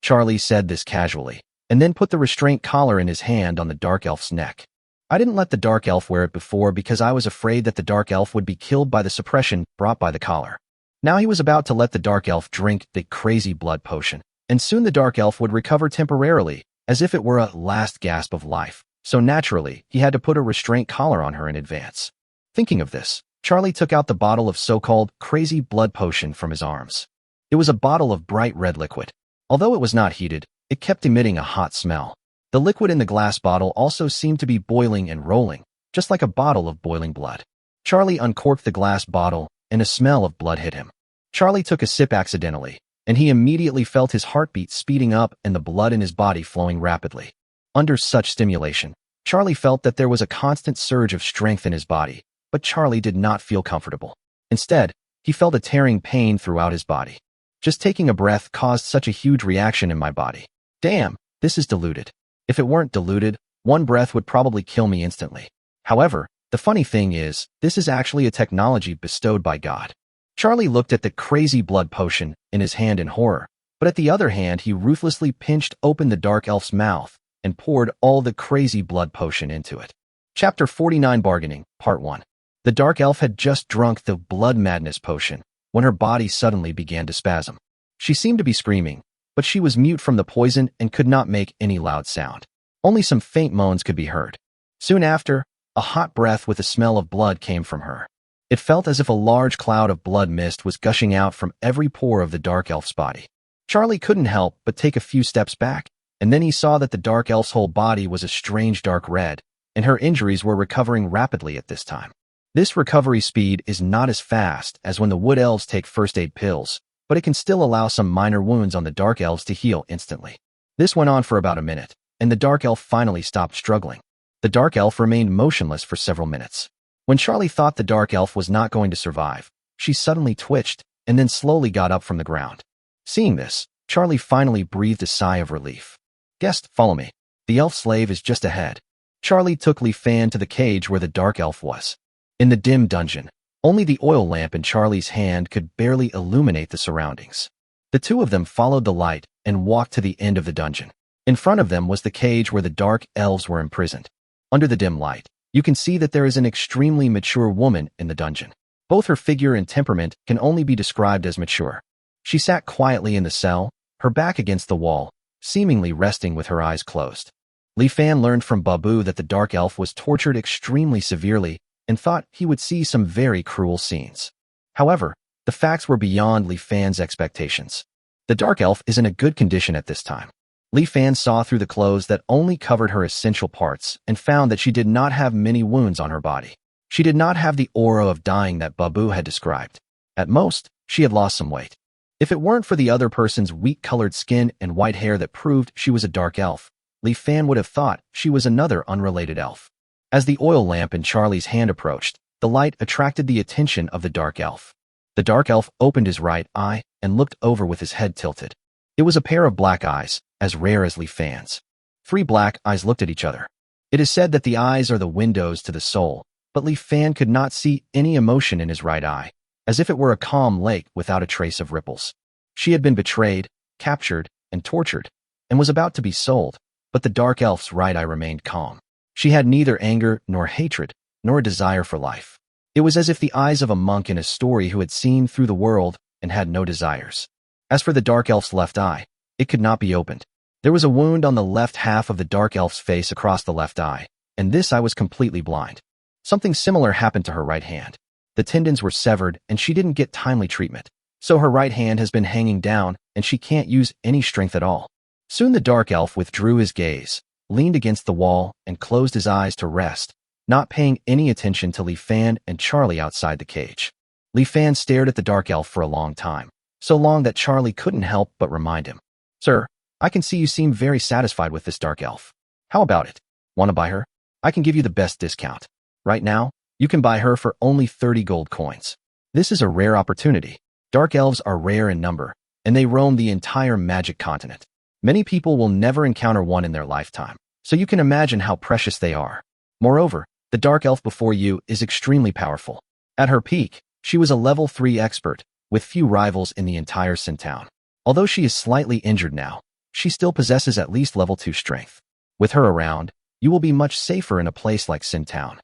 Charlie said this casually, and then put the restraint collar in his hand on the dark elf's neck. I didn't let the dark elf wear it before because I was afraid that the dark elf would be killed by the suppression brought by the collar. Now he was about to let the dark elf drink the crazy blood potion, and soon the dark elf would recover temporarily, as if it were a last gasp of life. So naturally, he had to put a restraint collar on her in advance. Thinking of this, Charlie took out the bottle of so-called crazy blood potion from his arms. It was a bottle of bright red liquid. Although it was not heated, it kept emitting a hot smell. The liquid in the glass bottle also seemed to be boiling and rolling, just like a bottle of boiling blood. Charlie uncorked the glass bottle, and a smell of blood hit him. Charlie took a sip accidentally, and he immediately felt his heartbeat speeding up and the blood in his body flowing rapidly. Under such stimulation, Charlie felt that there was a constant surge of strength in his body, but Charlie did not feel comfortable. Instead, he felt a tearing pain throughout his body. Just taking a breath caused such a huge reaction in my body. Damn, this is diluted. If it weren't diluted, one breath would probably kill me instantly. However, the funny thing is, this is actually a technology bestowed by God. Charlie looked at the crazy blood potion in his hand in horror, but at the other hand he ruthlessly pinched open the dark elf's mouth and poured all the crazy blood potion into it. Chapter 49 Bargaining, Part 1. The dark elf had just drunk the blood madness potion when her body suddenly began to spasm. She seemed to be screaming, but she was mute from the poison and could not make any loud sound. Only some faint moans could be heard. Soon after, a hot breath with the smell of blood came from her. It felt as if a large cloud of blood mist was gushing out from every pore of the dark elf's body. Charlie couldn't help but take a few steps back, and then he saw that the dark elf's whole body was a strange dark red, and her injuries were recovering rapidly at this time. This recovery speed is not as fast as when the wood elves take first aid pills, but it can still allow some minor wounds on the dark elves to heal instantly. This went on for about a minute, and the dark elf finally stopped struggling. The dark elf remained motionless for several minutes. When Charlie thought the dark elf was not going to survive, she suddenly twitched and then slowly got up from the ground. Seeing this, Charlie finally breathed a sigh of relief. Guest, follow me. The elf slave is just ahead. Charlie took Li Fan to the cage where the dark elf was. In the dim dungeon, only the oil lamp in Charlie's hand could barely illuminate the surroundings. The two of them followed the light and walked to the end of the dungeon. In front of them was the cage where the dark elves were imprisoned. Under the dim light, you can see that there is an extremely mature woman in the dungeon. Both her figure and temperament can only be described as mature. She sat quietly in the cell, her back against the wall, seemingly resting with her eyes closed. Li Fan learned from Babu that the dark elf was tortured extremely severely and thought he would see some very cruel scenes. However, the facts were beyond Li Fan's expectations. The dark elf is in a good condition at this time. Li Fan saw through the clothes that only covered her essential parts and found that she did not have many wounds on her body. She did not have the aura of dying that Babu had described. At most, she had lost some weight. If it weren't for the other person's weak-colored skin and white hair that proved she was a dark elf, Li Fan would have thought she was another unrelated elf. As the oil lamp in Charlie's hand approached, the light attracted the attention of the dark elf. The dark elf opened his right eye and looked over with his head tilted. It was a pair of black eyes, as rare as Li Fan's. 3 black eyes looked at each other. It is said that the eyes are the windows to the soul, but Li Fan could not see any emotion in his right eye, as if it were a calm lake without a trace of ripples. She had been betrayed, captured, and tortured, and was about to be sold, but the dark elf's right eye remained calm. She had neither anger nor hatred, nor a desire for life. It was as if the eyes of a monk in a story who had seen through the world and had no desires. As for the dark elf's left eye, it could not be opened. There was a wound on the left half of the dark elf's face across the left eye, and this eye was completely blind. Something similar happened to her right hand. The tendons were severed and she didn't get timely treatment. So her right hand has been hanging down and she can't use any strength at all. Soon the dark elf withdrew his gaze, leaned against the wall, and closed his eyes to rest, not paying any attention to Li Fan and Charlie outside the cage. Li Fan stared at the dark elf for a long time, so long that Charlie couldn't help but remind him. Sir, I can see you seem very satisfied with this dark elf. How about it? Want to buy her? I can give you the best discount. Right now, you can buy her for only 30 gold coins. This is a rare opportunity. Dark elves are rare in number, and they roam the entire magic continent. Many people will never encounter one in their lifetime, so you can imagine how precious they are. Moreover, the dark elf before you is extremely powerful. At her peak, she was a level 3 expert, with few rivals in the entire Sin Town. Although she is slightly injured now, she still possesses at least level 2 strength. With her around, you will be much safer in a place like Sin Town.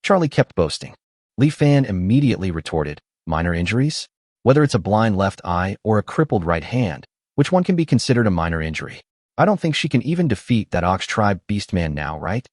Charlie kept boasting. Li Fan immediately retorted, minor injuries? Whether it's a blind left eye or a crippled right hand, which one can be considered a minor injury? I don't think she can even defeat that Ox Tribe Beastman now, right?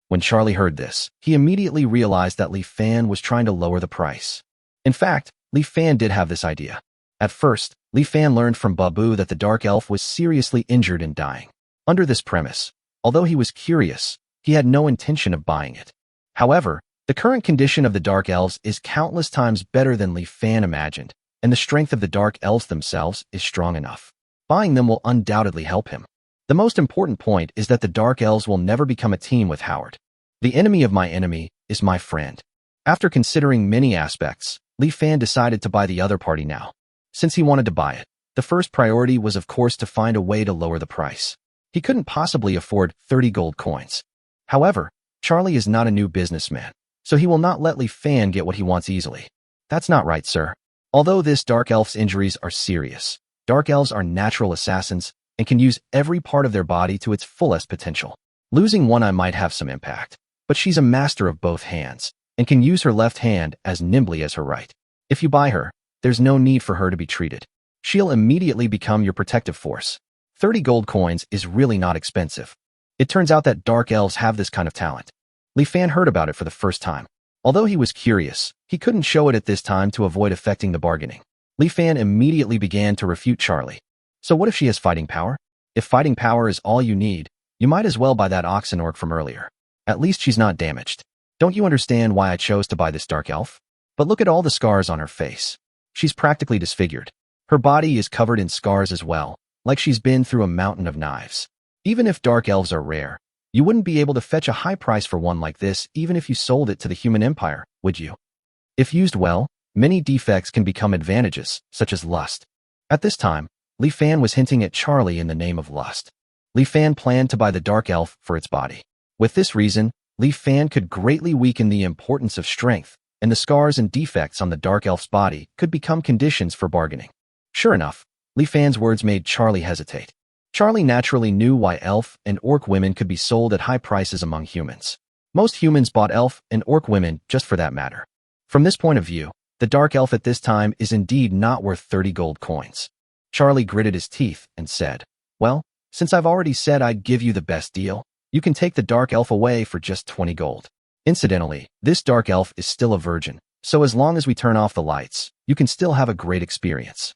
When Charlie heard this, he immediately realized that Li Fan was trying to lower the price. In fact, Li Fan did have this idea. At first, Li Fan learned from Babu that the dark elf was seriously injured and dying. Under this premise, although he was curious, he had no intention of buying it. However, the current condition of the dark elves is countless times better than Li Fan imagined, and the strength of the dark elves themselves is strong enough. Buying them will undoubtedly help him. The most important point is that the dark elves will never become a team with Howard. The enemy of my enemy is my friend. After considering many aspects, Li Fan decided to buy the other party now. Since he wanted to buy it, the first priority was of course to find a way to lower the price. He couldn't possibly afford 30 gold coins. However, Charlie is not a new businessman, so he will not let Li Fan get what he wants easily. That's not right, sir. Although this dark elf's injuries are serious, dark elves are natural assassins and can use every part of their body to its fullest potential. Losing one eye might have some impact, but she's a master of both hands and can use her left hand as nimbly as her right. If you buy her, there's no need for her to be treated. She'll immediately become your protective force. 30 gold coins is really not expensive. It turns out that dark elves have this kind of talent. Li Fan heard about it for the first time. Although he was curious, he couldn't show it at this time to avoid affecting the bargaining. Li Fan immediately began to refute Charlie. So what if she has fighting power? If fighting power is all you need, you might as well buy that oxen orc from earlier. At least she's not damaged. Don't you understand why I chose to buy this dark elf? But look at all the scars on her face. She's practically disfigured. Her body is covered in scars as well, like she's been through a mountain of knives. Even if dark elves are rare, you wouldn't be able to fetch a high price for one like this even if you sold it to the human empire, would you? If used well, many defects can become advantages, such as lust. At this time, Li Fan was hinting at Charlie in the name of lust. Li Fan planned to buy the dark elf for its body. With this reason, Li Fan could greatly weaken the importance of strength, and the scars and defects on the dark elf's body could become conditions for bargaining. Sure enough, Li Fan's words made Charlie hesitate. Charlie naturally knew why elf and orc women could be sold at high prices among humans. Most humans bought elf and orc women just for that matter. From this point of view, the dark elf at this time is indeed not worth 30 gold coins. Charlie gritted his teeth and said, well, since I've already said I'd give you the best deal, you can take the dark elf away for just 20 gold. Incidentally, this dark elf is still a virgin, so as long as we turn off the lights, you can still have a great experience.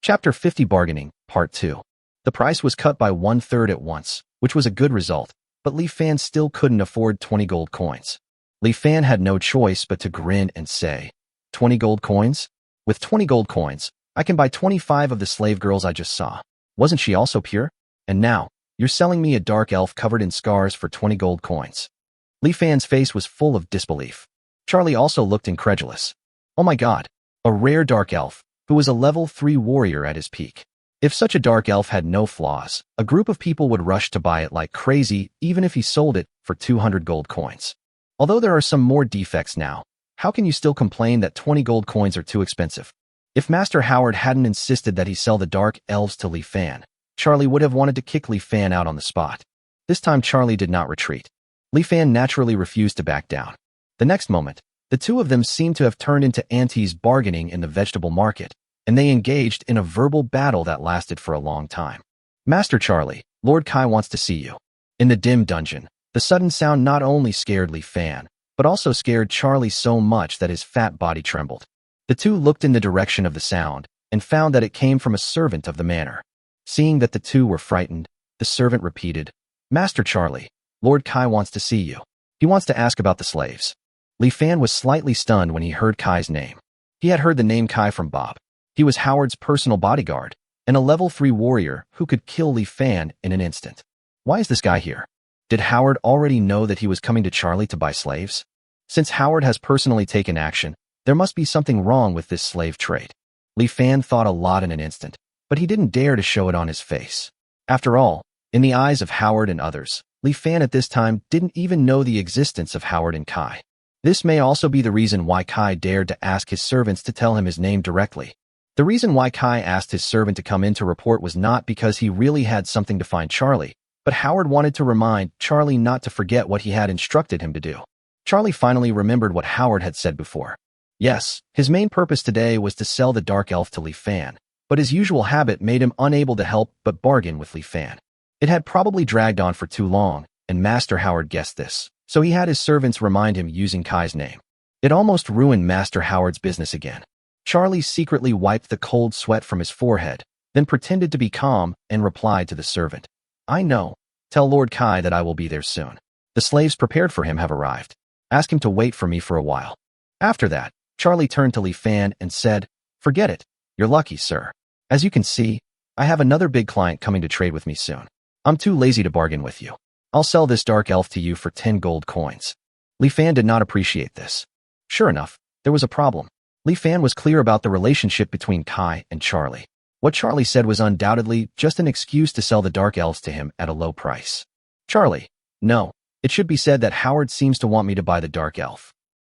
Chapter 50 Bargaining, Part 2. The price was cut by 1/3 at once, which was a good result, but Li Fan still couldn't afford 20 gold coins. Li Fan had no choice but to grin and say, 20 gold coins? With 20 gold coins, I can buy 25 of the slave girls I just saw. Wasn't she also pure? And now, you're selling me a dark elf covered in scars for 20 gold coins. Li Fan's face was full of disbelief. Charlie also looked incredulous. Oh my god, a rare dark elf, who was a level 3 warrior at his peak. If such a dark elf had no flaws, a group of people would rush to buy it like crazy even if he sold it for 200 gold coins. Although there are some more defects now, how can you still complain that 20 gold coins are too expensive? If Master Howard hadn't insisted that he sell the dark elves to Li Fan, Charlie would have wanted to kick Li Fan out on the spot. This time Charlie did not retreat. Li Fan naturally refused to back down. The next moment, the two of them seemed to have turned into aunties bargaining in the vegetable market, and they engaged in a verbal battle that lasted for a long time. Master Charlie, Lord Kai wants to see you. In the dim dungeon, the sudden sound not only scared Li Fan, but also scared Charlie so much that his fat body trembled. The two looked in the direction of the sound and found that it came from a servant of the manor. Seeing that the two were frightened, the servant repeated, "Master Charlie, Lord Kai wants to see you. He wants to ask about the slaves." Li Fan was slightly stunned when he heard Kai's name. He had heard the name Kai from Bob. He was Howard's personal bodyguard and a level 3 warrior who could kill Li Fan in an instant. Why is this guy here? Did Howard already know that he was coming to Charlie to buy slaves? Since Howard has personally taken action, there must be something wrong with this slave trade. Li Fan thought a lot in an instant, but he didn't dare to show it on his face. After all, in the eyes of Howard and others, Li Fan at this time didn't even know the existence of Howard and Kai. This may also be the reason why Kai dared to ask his servants to tell him his name directly. The reason why Kai asked his servant to come in to report was not because he really had something to find Charlie, but Howard wanted to remind Charlie not to forget what he had instructed him to do. Charlie finally remembered what Howard had said before. Yes, his main purpose today was to sell the Dark Elf to Li Fan, but his usual habit made him unable to help but bargain with Li Fan. It had probably dragged on for too long, and Master Howard guessed this, so he had his servants remind him using Kai's name. It almost ruined Master Howard's business again. Charlie secretly wiped the cold sweat from his forehead, then pretended to be calm and replied to the servant, "I know. Tell Lord Kai that I will be there soon. The slaves prepared for him have arrived. Ask him to wait for me for a while." After that, Charlie turned to Li Fan and said, "Forget it. You're lucky, sir. As you can see, I have another big client coming to trade with me soon. I'm too lazy to bargain with you. I'll sell this dark elf to you for 10 gold coins." Li Fan did not appreciate this. Sure enough, there was a problem. Li Fan was clear about the relationship between Kai and Charlie. What Charlie said was undoubtedly just an excuse to sell the dark elves to him at a low price. "Charlie, no, it should be said that Howard seems to want me to buy the dark elf."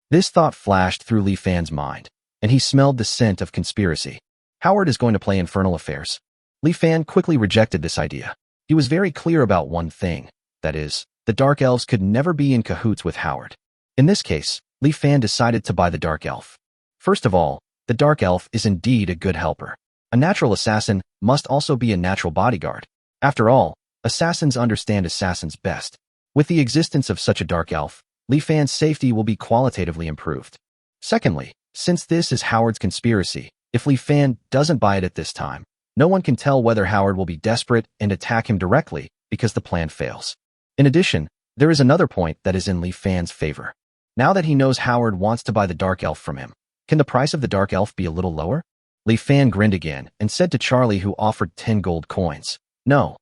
This thought flashed through Li Fan's mind, and he smelled the scent of conspiracy. Howard is going to play infernal affairs. Li Fan quickly rejected this idea. He was very clear about one thing, that is, the dark elves could never be in cahoots with Howard. In this case, Li Fan decided to buy the dark elf. First of all, the dark elf is indeed a good helper. A natural assassin must also be a natural bodyguard. After all, assassins understand assassins best. With the existence of such a dark elf, Li Fan's safety will be qualitatively improved. Secondly, since this is Howard's conspiracy, if Li Fan doesn't buy it at this time, no one can tell whether Howard will be desperate and attack him directly because the plan fails. In addition, there is another point that is in Li Fan's favor. Now that he knows Howard wants to buy the dark elf from him, can the price of the dark elf be a little lower? Li Fan grinned again and said to Charlie, who offered 10 gold coins, No,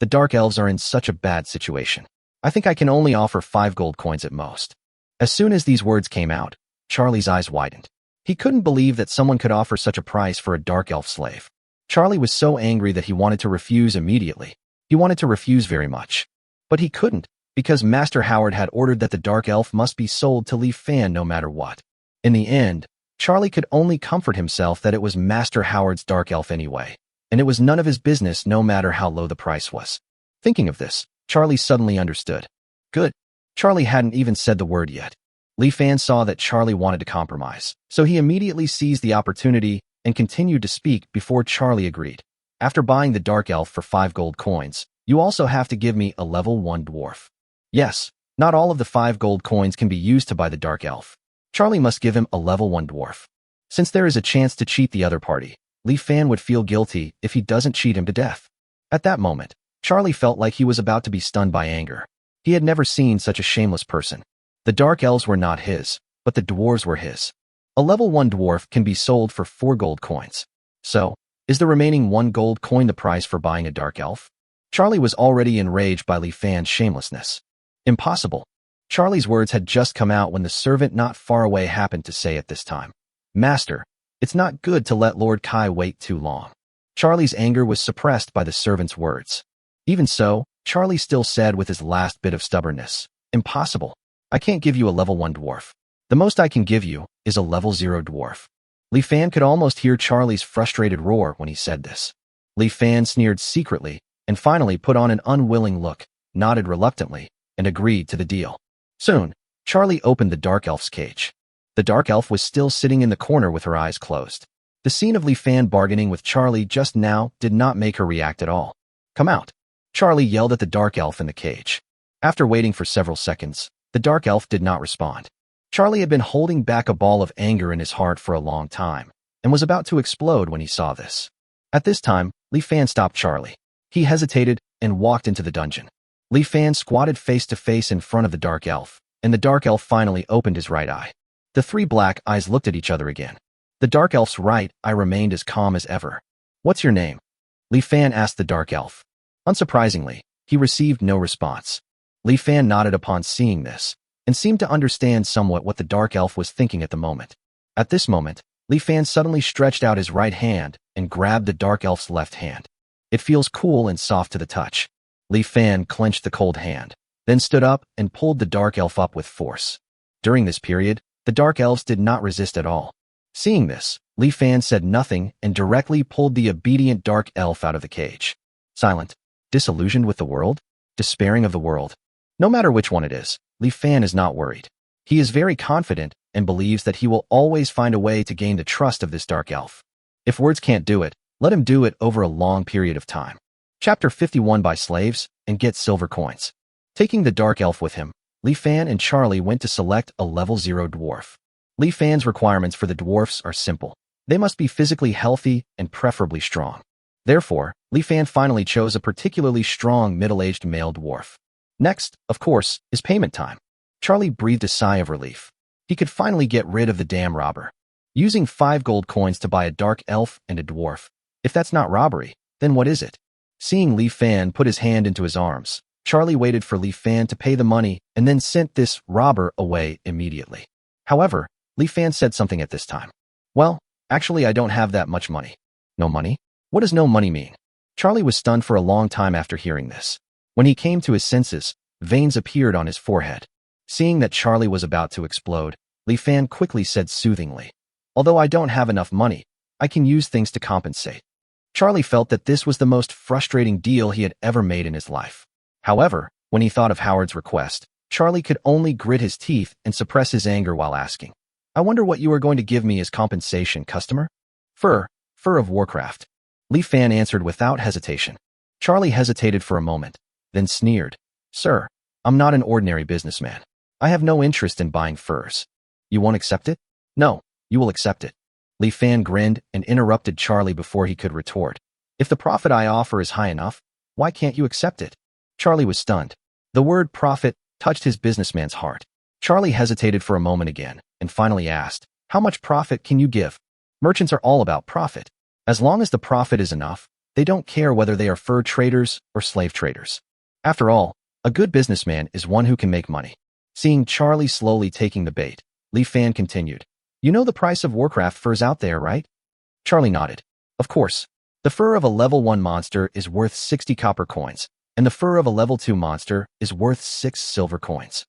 the dark elves are in such a bad situation. I think I can only offer 5 gold coins at most." As soon as these words came out, Charlie's eyes widened. He couldn't believe that someone could offer such a price for a dark elf slave. Charlie was so angry that he wanted to refuse immediately. He wanted to refuse very much. But he couldn't, because Master Howard had ordered that the dark elf must be sold to Li Fan no matter what. In the end, Charlie could only comfort himself that it was Master Howard's dark elf anyway, and it was none of his business no matter how low the price was. Thinking of this, Charlie suddenly understood. Good. Charlie hadn't even said the word yet. Li Fan saw that Charlie wanted to compromise, so he immediately seized the opportunity and continued to speak before Charlie agreed. "After buying the dark elf for 5 gold coins, you also have to give me a level 1 dwarf." Yes, not all of the 5 gold coins can be used to buy the dark elf. Charlie must give him a level 1 dwarf. Since there is a chance to cheat the other party, Li Fan would feel guilty if he doesn't cheat him to death. At that moment, Charlie felt like he was about to be stunned by anger. He had never seen such a shameless person. The dark elves were not his, but the dwarves were his. A level 1 dwarf can be sold for 4 gold coins. So, is the remaining 1 gold coin the price for buying a dark elf? Charlie was already enraged by Li Fan's shamelessness. Impossible. Charlie's words had just come out when the servant not far away happened to say at this time, "Master, it's not good to let Lord Kai wait too long." Charlie's anger was suppressed by the servant's words. Even so, Charlie still said with his last bit of stubbornness, "Impossible. I can't give you a level 1 dwarf. The most I can give you is a level 0 dwarf." Li Fan could almost hear Charlie's frustrated roar when he said this. Li Fan sneered secretly and finally put on an unwilling look, nodded reluctantly, and agreed to the deal. Soon, Charlie opened the dark elf's cage. The dark elf was still sitting in the corner with her eyes closed. The scene of Li Fan bargaining with Charlie just now did not make her react at all. "Come out!" Charlie yelled at the dark elf in the cage. After waiting for several seconds, The dark elf did not respond. Charlie had been holding back a ball of anger in his heart for a long time and was about to explode when he saw this. At this time, Li Fan stopped Charlie. He hesitated and walked into the dungeon. Li Fan squatted face to face in front of the dark elf, and the dark elf finally opened his right eye. The three black eyes looked at each other again. The dark elf's right eye remained as calm as ever. "What's your name?" Li Fan asked the dark elf. Unsurprisingly, he received no response. Li Fan nodded upon seeing this, and seemed to understand somewhat what the dark elf was thinking at the moment. At this moment, Li Fan suddenly stretched out his right hand and grabbed the dark elf's left hand. "It feels cool and soft to the touch." Li Fan clenched the cold hand, then stood up and pulled the dark elf up with force. During this period, the dark elves did not resist at all. Seeing this, Li Fan said nothing and directly pulled the obedient dark elf out of the cage. Silent, disillusioned with the world, despairing of the world. No matter which one it is, Li Fan is not worried. He is very confident and believes that he will always find a way to gain the trust of this dark elf. If words can't do it, let him do it over a long period of time. Chapter 51. Buy slaves and get silver coins. Taking the dark elf with him, Li Fan and Charlie went to select a level 0 dwarf. Li Fan's requirements for the dwarfs are simple. They must be physically healthy and preferably strong. Therefore, Li Fan finally chose a particularly strong middle-aged male dwarf. Next, of course, is payment time. Charlie breathed a sigh of relief. He could finally get rid of the damn robber. Using 5 gold coins to buy a dark elf and a dwarf. If that's not robbery, then what is it? Seeing Li Fan put his hand into his arms, Charlie waited for Li Fan to pay the money and then sent this robber away immediately. However, Li Fan said something at this time. "Well, actually I don't have that much money." "No money? What does no money mean?" Charlie was stunned for a long time after hearing this. When he came to his senses, veins appeared on his forehead. Seeing that Charlie was about to explode, Li Fan quickly said soothingly, "Although I don't have enough money, I can use things to compensate." Charlie felt that this was the most frustrating deal he had ever made in his life. However, when he thought of Howard's request, Charlie could only grit his teeth and suppress his anger while asking, "I wonder what you are going to give me as compensation, customer?" Fur of Warcraft." Li Fan answered without hesitation. Charlie hesitated for a moment, then sneered, "Sir, I'm not an ordinary businessman. I have no interest in buying furs. You won't accept it?" "No, you will accept it." Li Fan grinned and interrupted Charlie before he could retort. "If the profit I offer is high enough, why can't you accept it?" Charlie was stunned. The word profit touched his businessman's heart. Charlie hesitated for a moment again and finally asked, "How much profit can you give?" Merchants are all about profit. As long as the profit is enough, they don't care whether they are fur traders or slave traders. After all, a good businessman is one who can make money. Seeing Charlie slowly taking the bait, Li Fan continued, "You know the price of Warcraft furs out there, right?" Charlie nodded. "Of course. The fur of a level 1 monster is worth 60 copper coins, and the fur of a level 2 monster is worth 6 silver coins.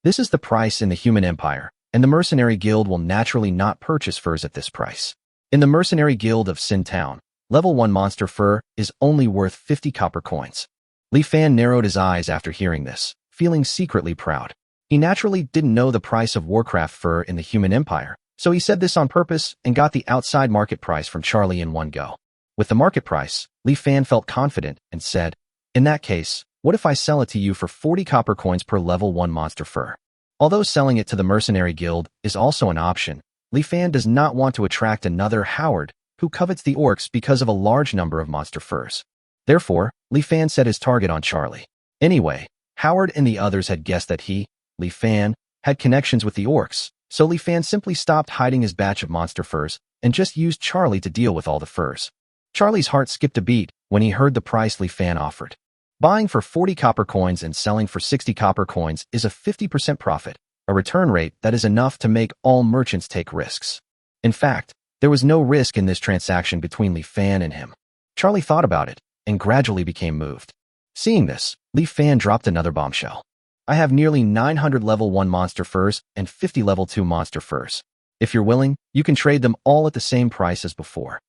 This is the price in the Human Empire, and the Mercenary Guild will naturally not purchase furs at this price. In the Mercenary Guild of Sin Town, level 1 monster fur is only worth 50 copper coins." Li Fan narrowed his eyes after hearing this, feeling secretly proud. He naturally didn't know the price of Warcraft fur in the Human Empire, so he said this on purpose and got the outside market price from Charlie in one go. With the market price, Li Fan felt confident and said, "In that case, what if I sell it to you for 40 copper coins per level 1 monster fur?" Although selling it to the Mercenary Guild is also an option, Li Fan does not want to attract another Howard who covets the orcs because of a large number of monster furs. Therefore, Li Fan set his target on Charlie. Anyway, Howard and the others had guessed that he, Li Fan, had connections with the orcs, so Li Fan simply stopped hiding his batch of monster furs and just used Charlie to deal with all the furs. Charlie's heart skipped a beat when he heard the price Li Fan offered. Buying for 40 copper coins and selling for 60 copper coins is a 50% profit, a return rate that is enough to make all merchants take risks. In fact, there was no risk in this transaction between Li Fan and him. Charlie thought about it and gradually became moved. Seeing this, Li Fan dropped another bombshell. "I have nearly 900 level 1 monster furs and 50 level 2 monster furs. If you're willing, you can trade them all at the same price as before."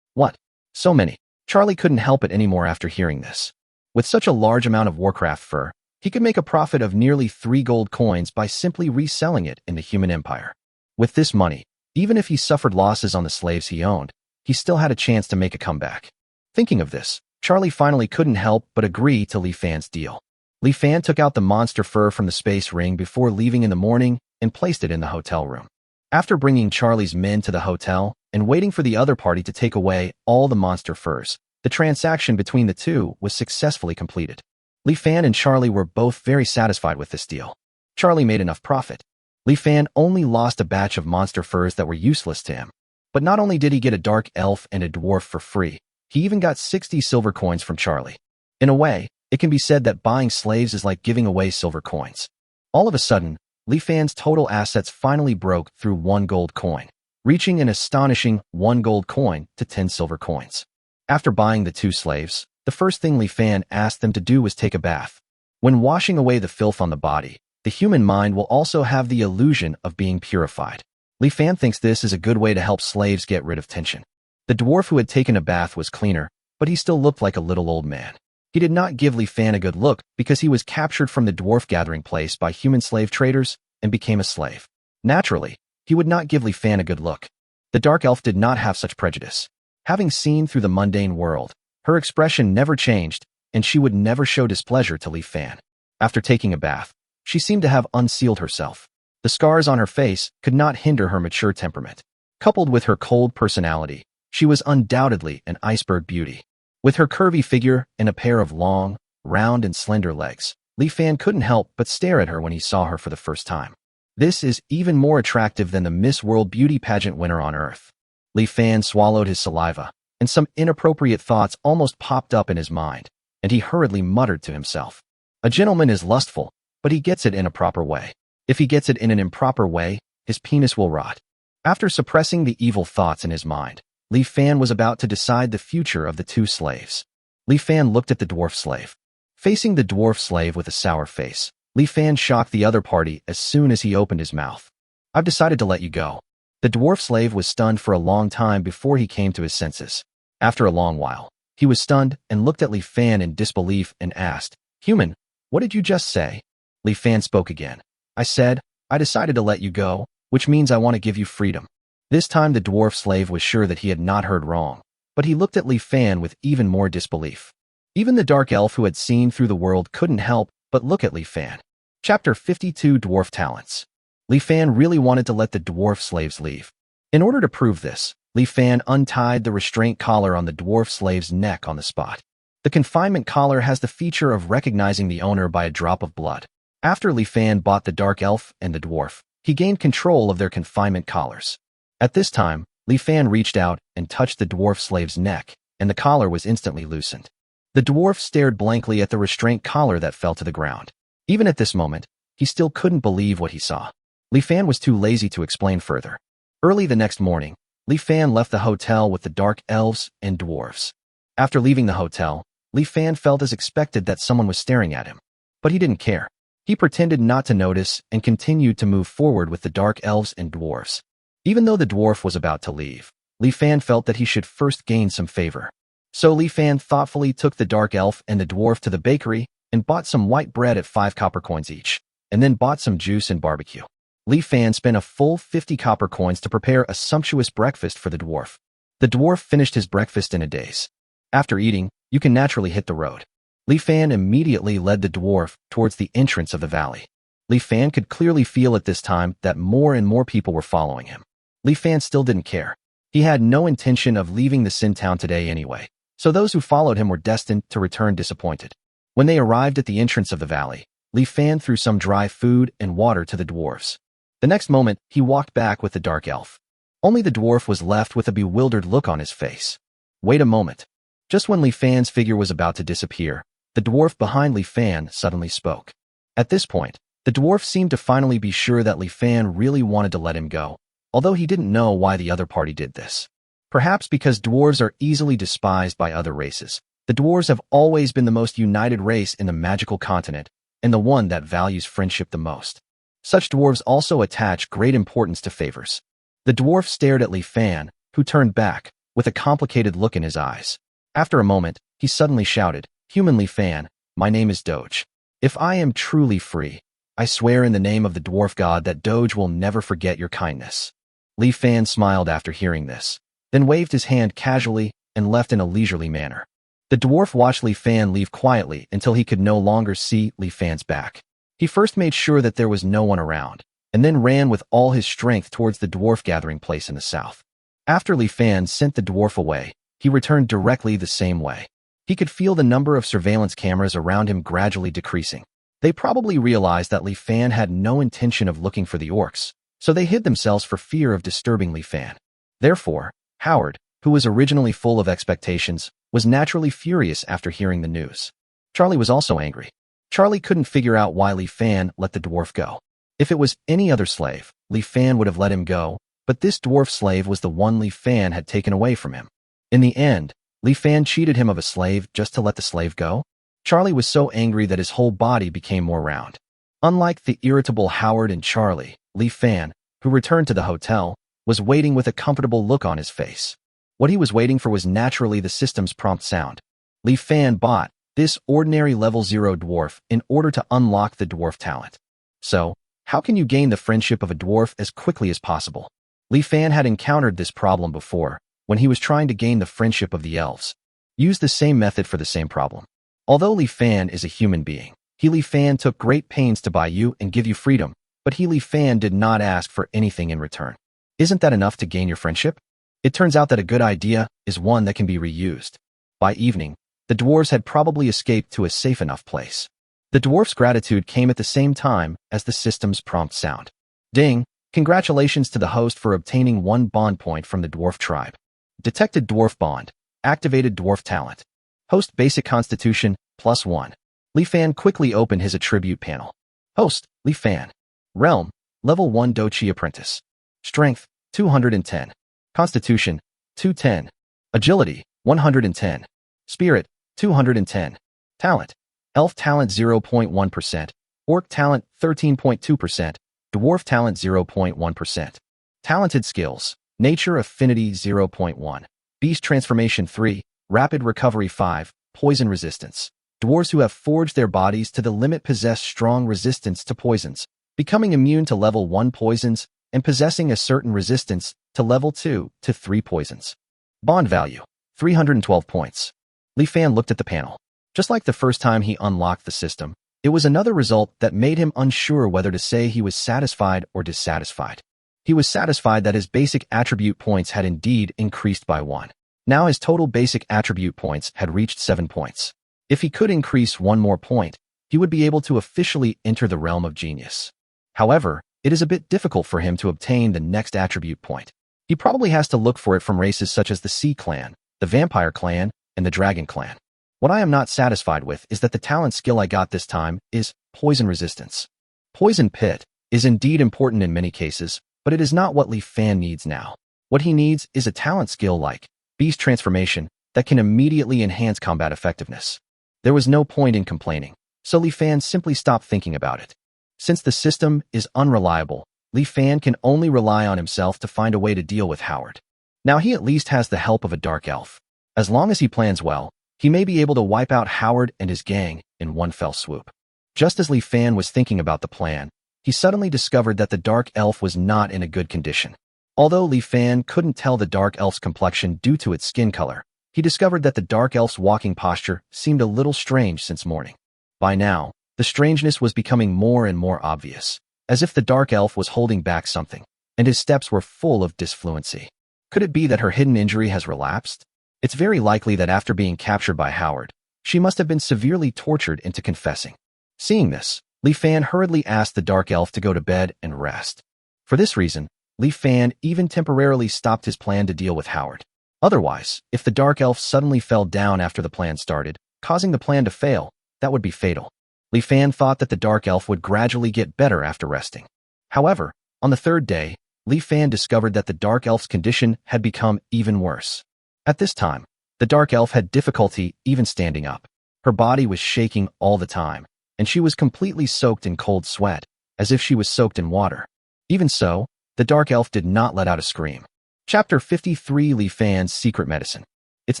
"What? So many?" Charlie couldn't help it anymore after hearing this. With such a large amount of Warcraft fur, he could make a profit of nearly 3 gold coins by simply reselling it in the Human Empire. With this money, even if he suffered losses on the slaves he owned, he still had a chance to make a comeback. Thinking of this, Charlie finally couldn't help but agree to Li Fan's deal. Li Fan took out the monster fur from the space ring before leaving in the morning and placed it in the hotel room. After bringing Charlie's men to the hotel and waiting for the other party to take away all the monster furs, the transaction between the two was successfully completed. Li Fan and Charlie were both very satisfied with this deal. Charlie made enough profit. Li Fan only lost a batch of monster furs that were useless to him. But not only did he get a dark elf and a dwarf for free, he even got 60 silver coins from Charlie. In a way, it can be said that buying slaves is like giving away silver coins. All of a sudden, Li Fan's total assets finally broke through 1 gold coin, reaching an astonishing 1 gold coin to 10 silver coins. After buying the 2 slaves, the first thing Li Fan asked them to do was take a bath. When washing away the filth on the body, the human mind will also have the illusion of being purified. Li Fan thinks this is a good way to help slaves get rid of tension. The dwarf who had taken a bath was cleaner, but he still looked like a little old man. He did not give Li Fan a good look because he was captured from the dwarf gathering place by human slave traders and became a slave. Naturally, he would not give Li Fan a good look. The dark elf did not have such prejudice. Having seen through the mundane world, her expression never changed, and she would never show displeasure to Li Fan. After taking a bath, she seemed to have unsealed herself. The scars on her face could not hinder her mature temperament. Coupled with her cold personality, she was undoubtedly an iceberg beauty. With her curvy figure and a pair of long, round and slender legs, Li Fan couldn't help but stare at her when he saw her for the first time. This is even more attractive than the Miss World beauty pageant winner on Earth. Li Fan swallowed his saliva, and some inappropriate thoughts almost popped up in his mind, and he hurriedly muttered to himself. A gentleman is lustful, but he gets it in a proper way. If he gets it in an improper way, his penis will rot. After suppressing the evil thoughts in his mind, Li Fan was about to decide the future of the 2 slaves. Li Fan looked at the dwarf slave. Facing the dwarf slave with a sour face, Li Fan shocked the other party as soon as he opened his mouth. I've decided to let you go. The dwarf slave was stunned for a long time before he came to his senses. After a long while, he was stunned and looked at Li Fan in disbelief and asked, Human, what did you just say? Li Fan spoke again. I said, I decided to let you go, which means I want to give you freedom. This time the dwarf slave was sure that he had not heard wrong, but he looked at Li Fan with even more disbelief. Even the dark elf who had seen through the world couldn't help but look at Li Fan. Chapter 52 Dwarf Talents. Li Fan really wanted to let the dwarf slaves leave. In order to prove this, Li Fan untied the restraint collar on the dwarf slave's neck on the spot. The confinement collar has the feature of recognizing the owner by a drop of blood. After Li Fan bought the dark elf and the dwarf, he gained control of their confinement collars. At this time, Li Fan reached out and touched the dwarf slave's neck, and the collar was instantly loosened. The dwarf stared blankly at the restraint collar that fell to the ground. Even at this moment, he still couldn't believe what he saw. Li Fan was too lazy to explain further. Early the next morning, Li Fan left the hotel with the dark elves and dwarves. After leaving the hotel, Li Fan felt as expected that someone was staring at him. But he didn't care. He pretended not to notice and continued to move forward with the dark elves and dwarves. Even though the dwarf was about to leave, Li Fan felt that he should first gain some favor. So Li Fan thoughtfully took the dark elf and the dwarf to the bakery and bought some white bread at 5 copper coins each, and then bought some juice and barbecue. Li Fan spent a full 50 copper coins to prepare a sumptuous breakfast for the dwarf. The dwarf finished his breakfast in a daze. After eating, you can naturally hit the road. Li Fan immediately led the dwarf towards the entrance of the valley. Li Fan could clearly feel at this time that more and more people were following him. Li Fan still didn't care. He had no intention of leaving the Sin Town today anyway, so those who followed him were destined to return disappointed. When they arrived at the entrance of the valley, Li Fan threw some dry food and water to the dwarves. The next moment, he walked back with the dark elf. Only the dwarf was left with a bewildered look on his face. Wait a moment. Just when Li Fan's figure was about to disappear, the dwarf behind Li Fan suddenly spoke. At this point, the dwarf seemed to finally be sure that Li Fan really wanted to let him go, although he didn't know why the other party did this. Perhaps because dwarves are easily despised by other races, the dwarves have always been the most united race in the magical continent, and the one that values friendship the most. Such dwarves also attach great importance to favors. The dwarf stared at Li Fan, who turned back, with a complicated look in his eyes. After a moment, he suddenly shouted, Human Li Fan, my name is Doge. If I am truly free, I swear in the name of the dwarf god that Doge will never forget your kindness. Li Fan smiled after hearing this, then waved his hand casually and left in a leisurely manner. The dwarf watched Li Fan leave quietly until he could no longer see Li Fan's back. He first made sure that there was no one around, and then ran with all his strength towards the dwarf gathering place in the south. After Li Fan sent the dwarf away, he returned directly the same way. He could feel the number of surveillance cameras around him gradually decreasing. They probably realized that Li Fan had no intention of looking for the orcs, so they hid themselves for fear of disturbing Li Fan. Therefore, Howard, who was originally full of expectations, was naturally furious after hearing the news. Charlie was also angry. Charlie couldn't figure out why Li Fan let the dwarf go. If it was any other slave, Li Fan would have let him go, but this dwarf slave was the one Li Fan had taken away from him. In the end, Li Fan cheated him of a slave just to let the slave go? Charlie was so angry that his whole body became more round. Unlike the irritable Howard and Charlie, Li Fan, who returned to the hotel, was waiting with a comfortable look on his face. What he was waiting for was naturally the system's prompt sound. Li Fan bought this ordinary level 0 dwarf in order to unlock the dwarf talent. So, how can you gain the friendship of a dwarf as quickly as possible? Li Fan had encountered this problem before, when he was trying to gain the friendship of the elves. Use the same method for the same problem. Although Li Fan is a human being, Li Fan took great pains to buy you and give you freedom, but Li Fan did not ask for anything in return. Isn't that enough to gain your friendship? It turns out that a good idea is one that can be reused. By evening, the dwarves had probably escaped to a safe enough place. The dwarf's gratitude came at the same time as the system's prompt sound. Ding! Congratulations to the host for obtaining 1 bond point from the dwarf tribe. Detected dwarf bond. Activated dwarf talent. Host basic constitution, +1. Li Fan quickly opened his attribute panel. Host, Li Fan. Realm, level 1 Dochi apprentice. Strength, 210. Constitution, 210. Agility, 110. Spirit, 210. Talent, Elf talent 0.1%. Orc talent 13.2%. Dwarf talent 0.1%. Talented skills, Nature affinity 0.1. Beast transformation 3. Rapid recovery 5. Poison resistance. Dwarves who have forged their bodies to the limit possess strong resistance to poisons, becoming immune to level 1 poisons and possessing a certain resistance to level 2 to 3 poisons. Bond value, 312 points. Li Fan looked at the panel. Just like the first time he unlocked the system, it was another result that made him unsure whether to say he was satisfied or dissatisfied. He was satisfied that his basic attribute points had indeed increased by 1. Now his total basic attribute points had reached 7 points. If he could increase 1 more point, he would be able to officially enter the realm of genius. However, it is a bit difficult for him to obtain the next attribute point. He probably has to look for it from races such as the Sea Clan, the Vampire Clan, and the Dragon Clan. What I am not satisfied with is that the talent skill I got this time is Poison Resistance. Poison Pit is indeed important in many cases, but it is not what Li Fan needs now. What he needs is a talent skill like Beast Transformation that can immediately enhance combat effectiveness. There was no point in complaining, so Li Fan simply stopped thinking about it. Since the system is unreliable, Li Fan can only rely on himself to find a way to deal with Howard. Now he at least has the help of a dark elf. As long as he plans well, he may be able to wipe out Howard and his gang in one fell swoop. Just as Li Fan was thinking about the plan, he suddenly discovered that the dark elf was not in a good condition. Although Li Fan couldn't tell the dark elf's complexion due to its skin color, he discovered that the dark elf's walking posture seemed a little strange since morning. By now, the strangeness was becoming more and more obvious, as if the dark elf was holding back something, and his steps were full of disfluency. Could it be that her hidden injury has relapsed? It's very likely that after being captured by Howard, she must have been severely tortured into confessing. Seeing this, Li Fan hurriedly asked the dark elf to go to bed and rest. For this reason, Li Fan even temporarily stopped his plan to deal with Howard. Otherwise, if the dark elf suddenly fell down after the plan started, causing the plan to fail, that would be fatal. Li Fan thought that the dark elf would gradually get better after resting. However, on the 3rd day, Li Fan discovered that the dark elf's condition had become even worse. At this time, the dark elf had difficulty even standing up. Her body was shaking all the time, and she was completely soaked in cold sweat, as if she was soaked in water. Even so, the dark elf did not let out a scream. Chapter 53 Li Fan's Secret Medicine. It's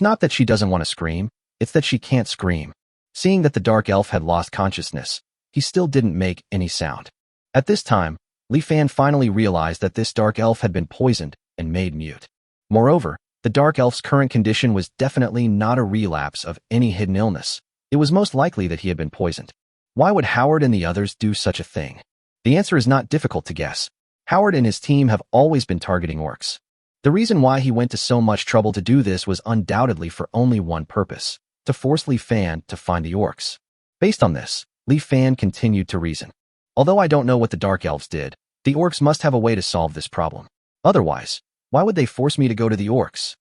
not that she doesn't want to scream, it's that she can't scream. Seeing that the dark elf had lost consciousness, he still didn't make any sound. At this time, Li Fan finally realized that this dark elf had been poisoned and made mute. Moreover, The Dark Elf's current condition was definitely not a relapse of any hidden illness. It was most likely that he had been poisoned. Why would Howard and the others do such a thing? The answer is not difficult to guess. Howard and his team have always been targeting orcs. The reason why he went to so much trouble to do this was undoubtedly for only one purpose: to force Li Fan to find the orcs. Based on this, Li Fan continued to reason. Although I don't know what the Dark Elves did, the orcs must have a way to solve this problem. Otherwise, why would they force me to go to the orcs?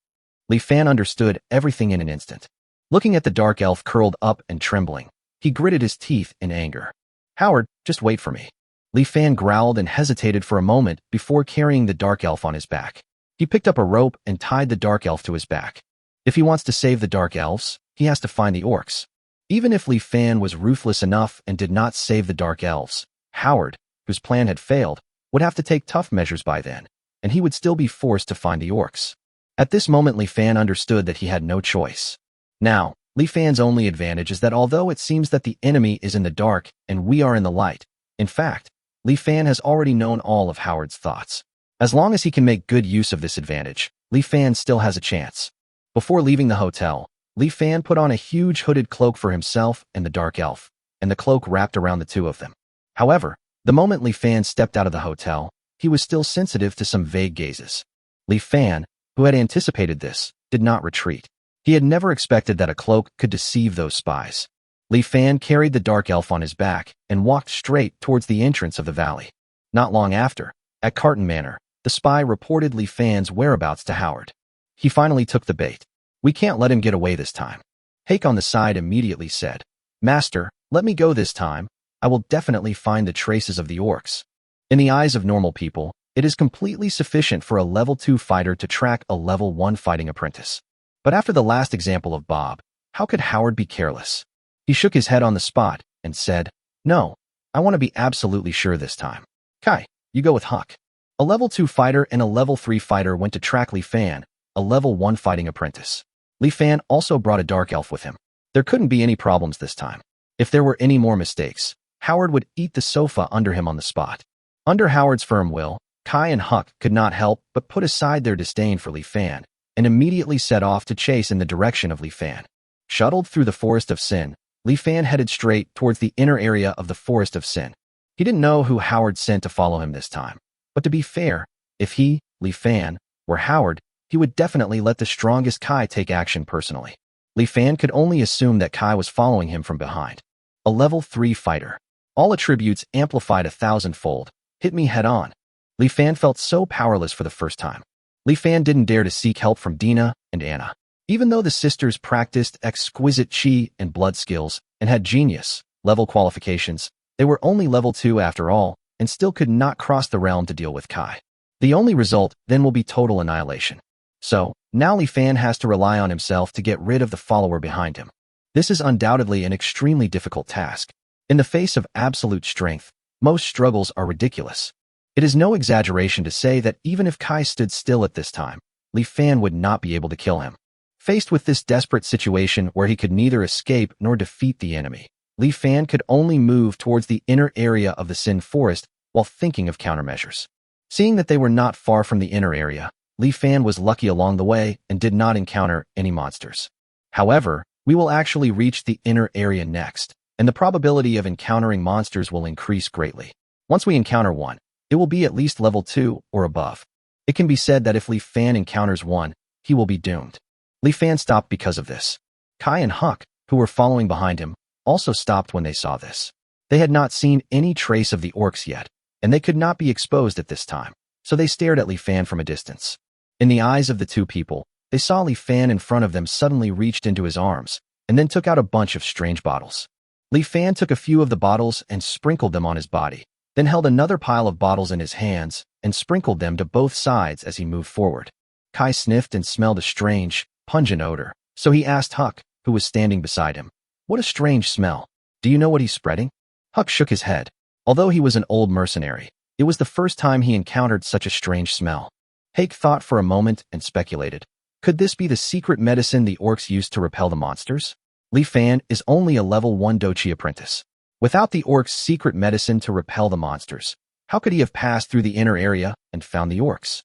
Li Fan understood everything in an instant. Looking at the Dark Elf curled up and trembling, he gritted his teeth in anger. Howard, just wait for me. Li Fan growled and hesitated for a moment before carrying the Dark Elf on his back. He picked up a rope and tied the Dark Elf to his back. If he wants to save the Dark Elves, he has to find the orcs. Even if Li Fan was ruthless enough and did not save the Dark Elves, Howard, whose plan had failed, would have to take tough measures by then, and he would still be forced to find the orcs. At this moment, Li Fan understood that he had no choice. Now, Li Fan's only advantage is that although it seems that the enemy is in the dark and we are in the light, in fact, Li Fan has already known all of Howard's thoughts. As long as he can make good use of this advantage, Li Fan still has a chance. Before leaving the hotel, Li Fan put on a huge hooded cloak for himself and the Dark Elf, and the cloak wrapped around the two of them. However, the moment Li Fan stepped out of the hotel, he was still sensitive to some vague gazes. Li Fan, who had anticipated this, did not retreat. He had never expected that a cloak could deceive those spies. Li Fan carried the Dark Elf on his back and walked straight towards the entrance of the valley. Not long after, at Carton Manor, the spy reported Li Fan's whereabouts to Howard. He finally took the bait. We can't let him get away this time. Hake on the side immediately said, Master, let me go this time. I will definitely find the traces of the orcs. In the eyes of normal people, it is completely sufficient for a level 2 fighter to track a level 1 fighting apprentice. But after the last example of Bob, how could Howard be careless? He shook his head on the spot and said, No, I want to be absolutely sure this time. Kai, you go with Huck. A level 2 fighter and a level 3 fighter went to track Li Fan, a level 1 fighting apprentice. Li Fan also brought a Dark Elf with him. There couldn't be any problems this time. If there were any more mistakes, Howard would eat the sofa under him on the spot. Under Howard's firm will, Kai and Huck could not help but put aside their disdain for Li Fan and immediately set off to chase in the direction of Li Fan. Shuttled through the Forest of Sin, Li Fan headed straight towards the inner area of the Forest of Sin. He didn't know who Howard sent to follow him this time. But to be fair, if he, Li Fan, were Howard, he would definitely let the strongest Kai take action personally. Li Fan could only assume that Kai was following him from behind. A level 3 fighter. All attributes amplified 1,000-fold. Hit me head on. Li Fan felt so powerless for the first time. Li Fan didn't dare to seek help from Dina and Anna. Even though the sisters practiced exquisite chi and blood skills and had genius level qualifications, they were only level 2 after all, and still could not cross the realm to deal with Kai. The only result then will be total annihilation. So, now Li Fan has to rely on himself to get rid of the follower behind him. This is undoubtedly an extremely difficult task. In the face of absolute strength, most struggles are ridiculous. It is no exaggeration to say that even if Kai stood still at this time, Li Fan would not be able to kill him. Faced with this desperate situation where he could neither escape nor defeat the enemy, Li Fan could only move towards the inner area of the Sin Forest while thinking of countermeasures. Seeing that they were not far from the inner area, Li Fan was lucky along the way and did not encounter any monsters. However, we will actually reach the inner area next, and the probability of encountering monsters will increase greatly. Once we encounter one, it will be at least level 2 or above. It can be said that if Li Fan encounters one, he will be doomed. Li Fan stopped because of this. Kai and Huck, who were following behind him, also stopped when they saw this. They had not seen any trace of the orcs yet, and they could not be exposed at this time, so they stared at Li Fan from a distance. In the eyes of the two people, they saw Li Fan in front of them suddenly reached into his arms, and then took out a bunch of strange bottles. Li Fan took a few of the bottles and sprinkled them on his body, then held another pile of bottles in his hands and sprinkled them to both sides as he moved forward. Kai sniffed and smelled a strange, pungent odor, so he asked Huck, who was standing beside him, "What a strange smell. Do you know what he's spreading?" Huck shook his head. Although he was an old mercenary, it was the first time he encountered such a strange smell. Hake thought for a moment and speculated. Could this be the secret medicine the orcs used to repel the monsters? Li Fan is only a level 1 dochi apprentice. Without the orcs' secret medicine to repel the monsters, how could he have passed through the inner area and found the orcs?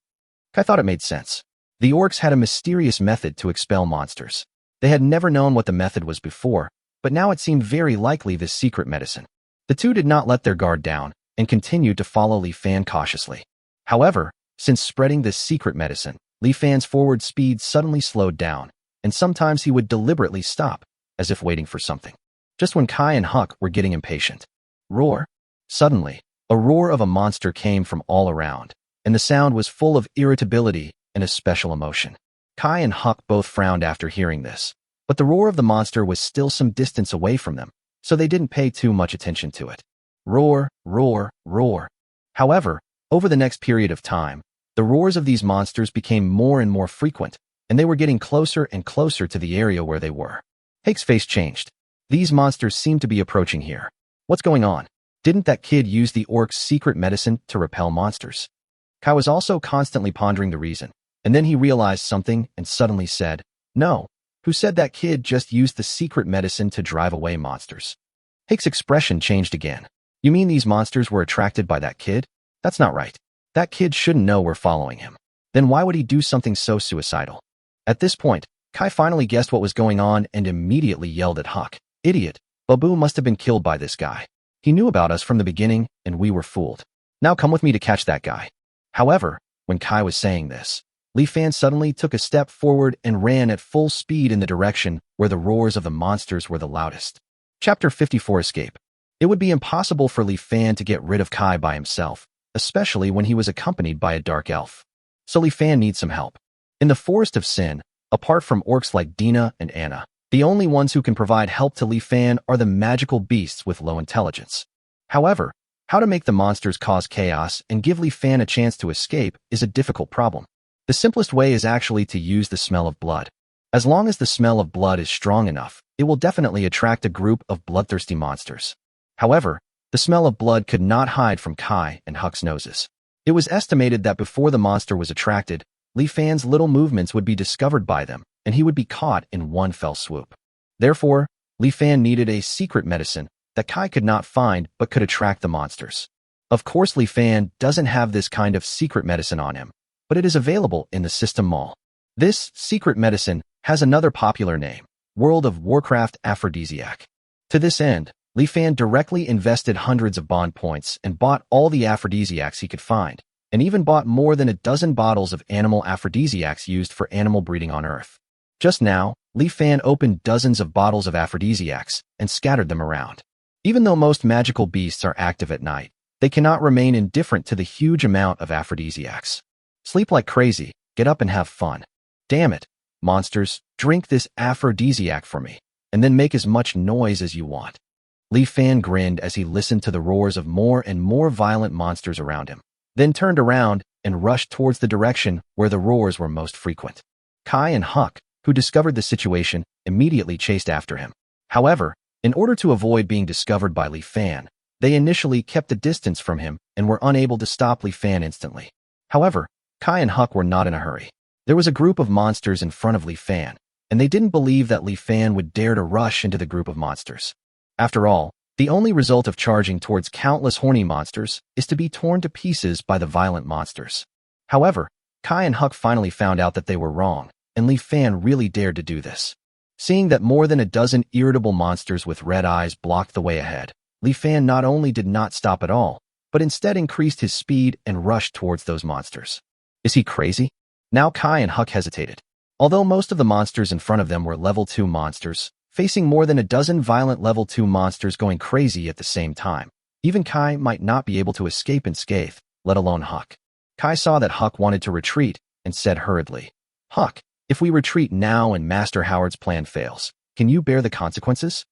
Kai thought it made sense. The orcs had a mysterious method to expel monsters. They had never known what the method was before, but now it seemed very likely this secret medicine. The two did not let their guard down and continued to follow Li Fan cautiously. However, since spreading this secret medicine, Li Fan's forward speed suddenly slowed down, and sometimes he would deliberately stop, as if waiting for something. Just when Kai and Huck were getting impatient. Roar! Suddenly, a roar of a monster came from all around, and the sound was full of irritability and a special emotion. Kai and Huck both frowned after hearing this, but the roar of the monster was still some distance away from them, so they didn't pay too much attention to it. Roar, roar, roar. However, over the next period of time, the roars of these monsters became more and more frequent, and they were getting closer and closer to the area where they were. Hake's face changed. These monsters seem to be approaching here. What's going on? Didn't that kid use the orc's secret medicine to repel monsters? Kai was also constantly pondering the reason, and then he realized something and suddenly said, "No, who said that kid just used the secret medicine to drive away monsters?" Hake's expression changed again. You mean these monsters were attracted by that kid? That's not right. That kid shouldn't know we're following him. Then why would he do something so suicidal? At this point, Kai finally guessed what was going on and immediately yelled at Huck. Idiot, Babu must have been killed by this guy. He knew about us from the beginning and we were fooled. Now come with me to catch that guy. However, when Kai was saying this, Li Fan suddenly took a step forward and ran at full speed in the direction where the roars of the monsters were the loudest. Chapter 54 Escape. It would be impossible for Li Fan to get rid of Kai by himself, especially when he was accompanied by a dark elf. So Li Fan needs some help. In the Forest of Sin, apart from orcs like Dina and Anna, the only ones who can provide help to Li Fan are the magical beasts with low intelligence. However, how to make the monsters cause chaos and give Li Fan a chance to escape is a difficult problem. The simplest way is actually to use the smell of blood. As long as the smell of blood is strong enough, it will definitely attract a group of bloodthirsty monsters. However, the smell of blood could not hide from Kai and Huck's noses. It was estimated that before the monster was attracted, Li Fan's little movements would be discovered by them, and he would be caught in one fell swoop. Therefore, Li Fan needed a secret medicine that Kai could not find but could attract the monsters. Of course, Li Fan doesn't have this kind of secret medicine on him, but it is available in the System Mall. This secret medicine has another popular name, World of Warcraft Aphrodisiac. To this end, Li Fan directly invested hundreds of bond points and bought all the aphrodisiacs he could find, and even bought more than a dozen bottles of animal aphrodisiacs used for animal breeding on Earth. Just now, Li Fan opened dozens of bottles of aphrodisiacs and scattered them around. Even though most magical beasts are active at night, they cannot remain indifferent to the huge amount of aphrodisiacs. Sleep like crazy, get up and have fun. Damn it, monsters, drink this aphrodisiac for me, and then make as much noise as you want. Li Fan grinned as he listened to the roars of more and more violent monsters around him, then turned around and rushed towards the direction where the roars were most frequent. Kai and Huck, who discovered the situation, immediately chased after him. However, in order to avoid being discovered by Li Fan, they initially kept a distance from him and were unable to stop Li Fan instantly. However, Kai and Huck were not in a hurry. There was a group of monsters in front of Li Fan, and they didn't believe that Li Fan would dare to rush into the group of monsters. After all, the only result of charging towards countless horny monsters is to be torn to pieces by the violent monsters. However, Kai and Huck finally found out that they were wrong, and Li Fan really dared to do this. Seeing that more than a dozen irritable monsters with red eyes blocked the way ahead, Li Fan not only did not stop at all, but instead increased his speed and rushed towards those monsters. Is he crazy? Now Kai and Huck hesitated. Although most of the monsters in front of them were level 2 monsters, facing more than a dozen violent level 2 monsters going crazy at the same time, even Kai might not be able to escape unscathed, let alone Huck. Kai saw that Huck wanted to retreat and said hurriedly, "Huck, if we retreat now and Master Howard's plan fails, can you bear the consequences?"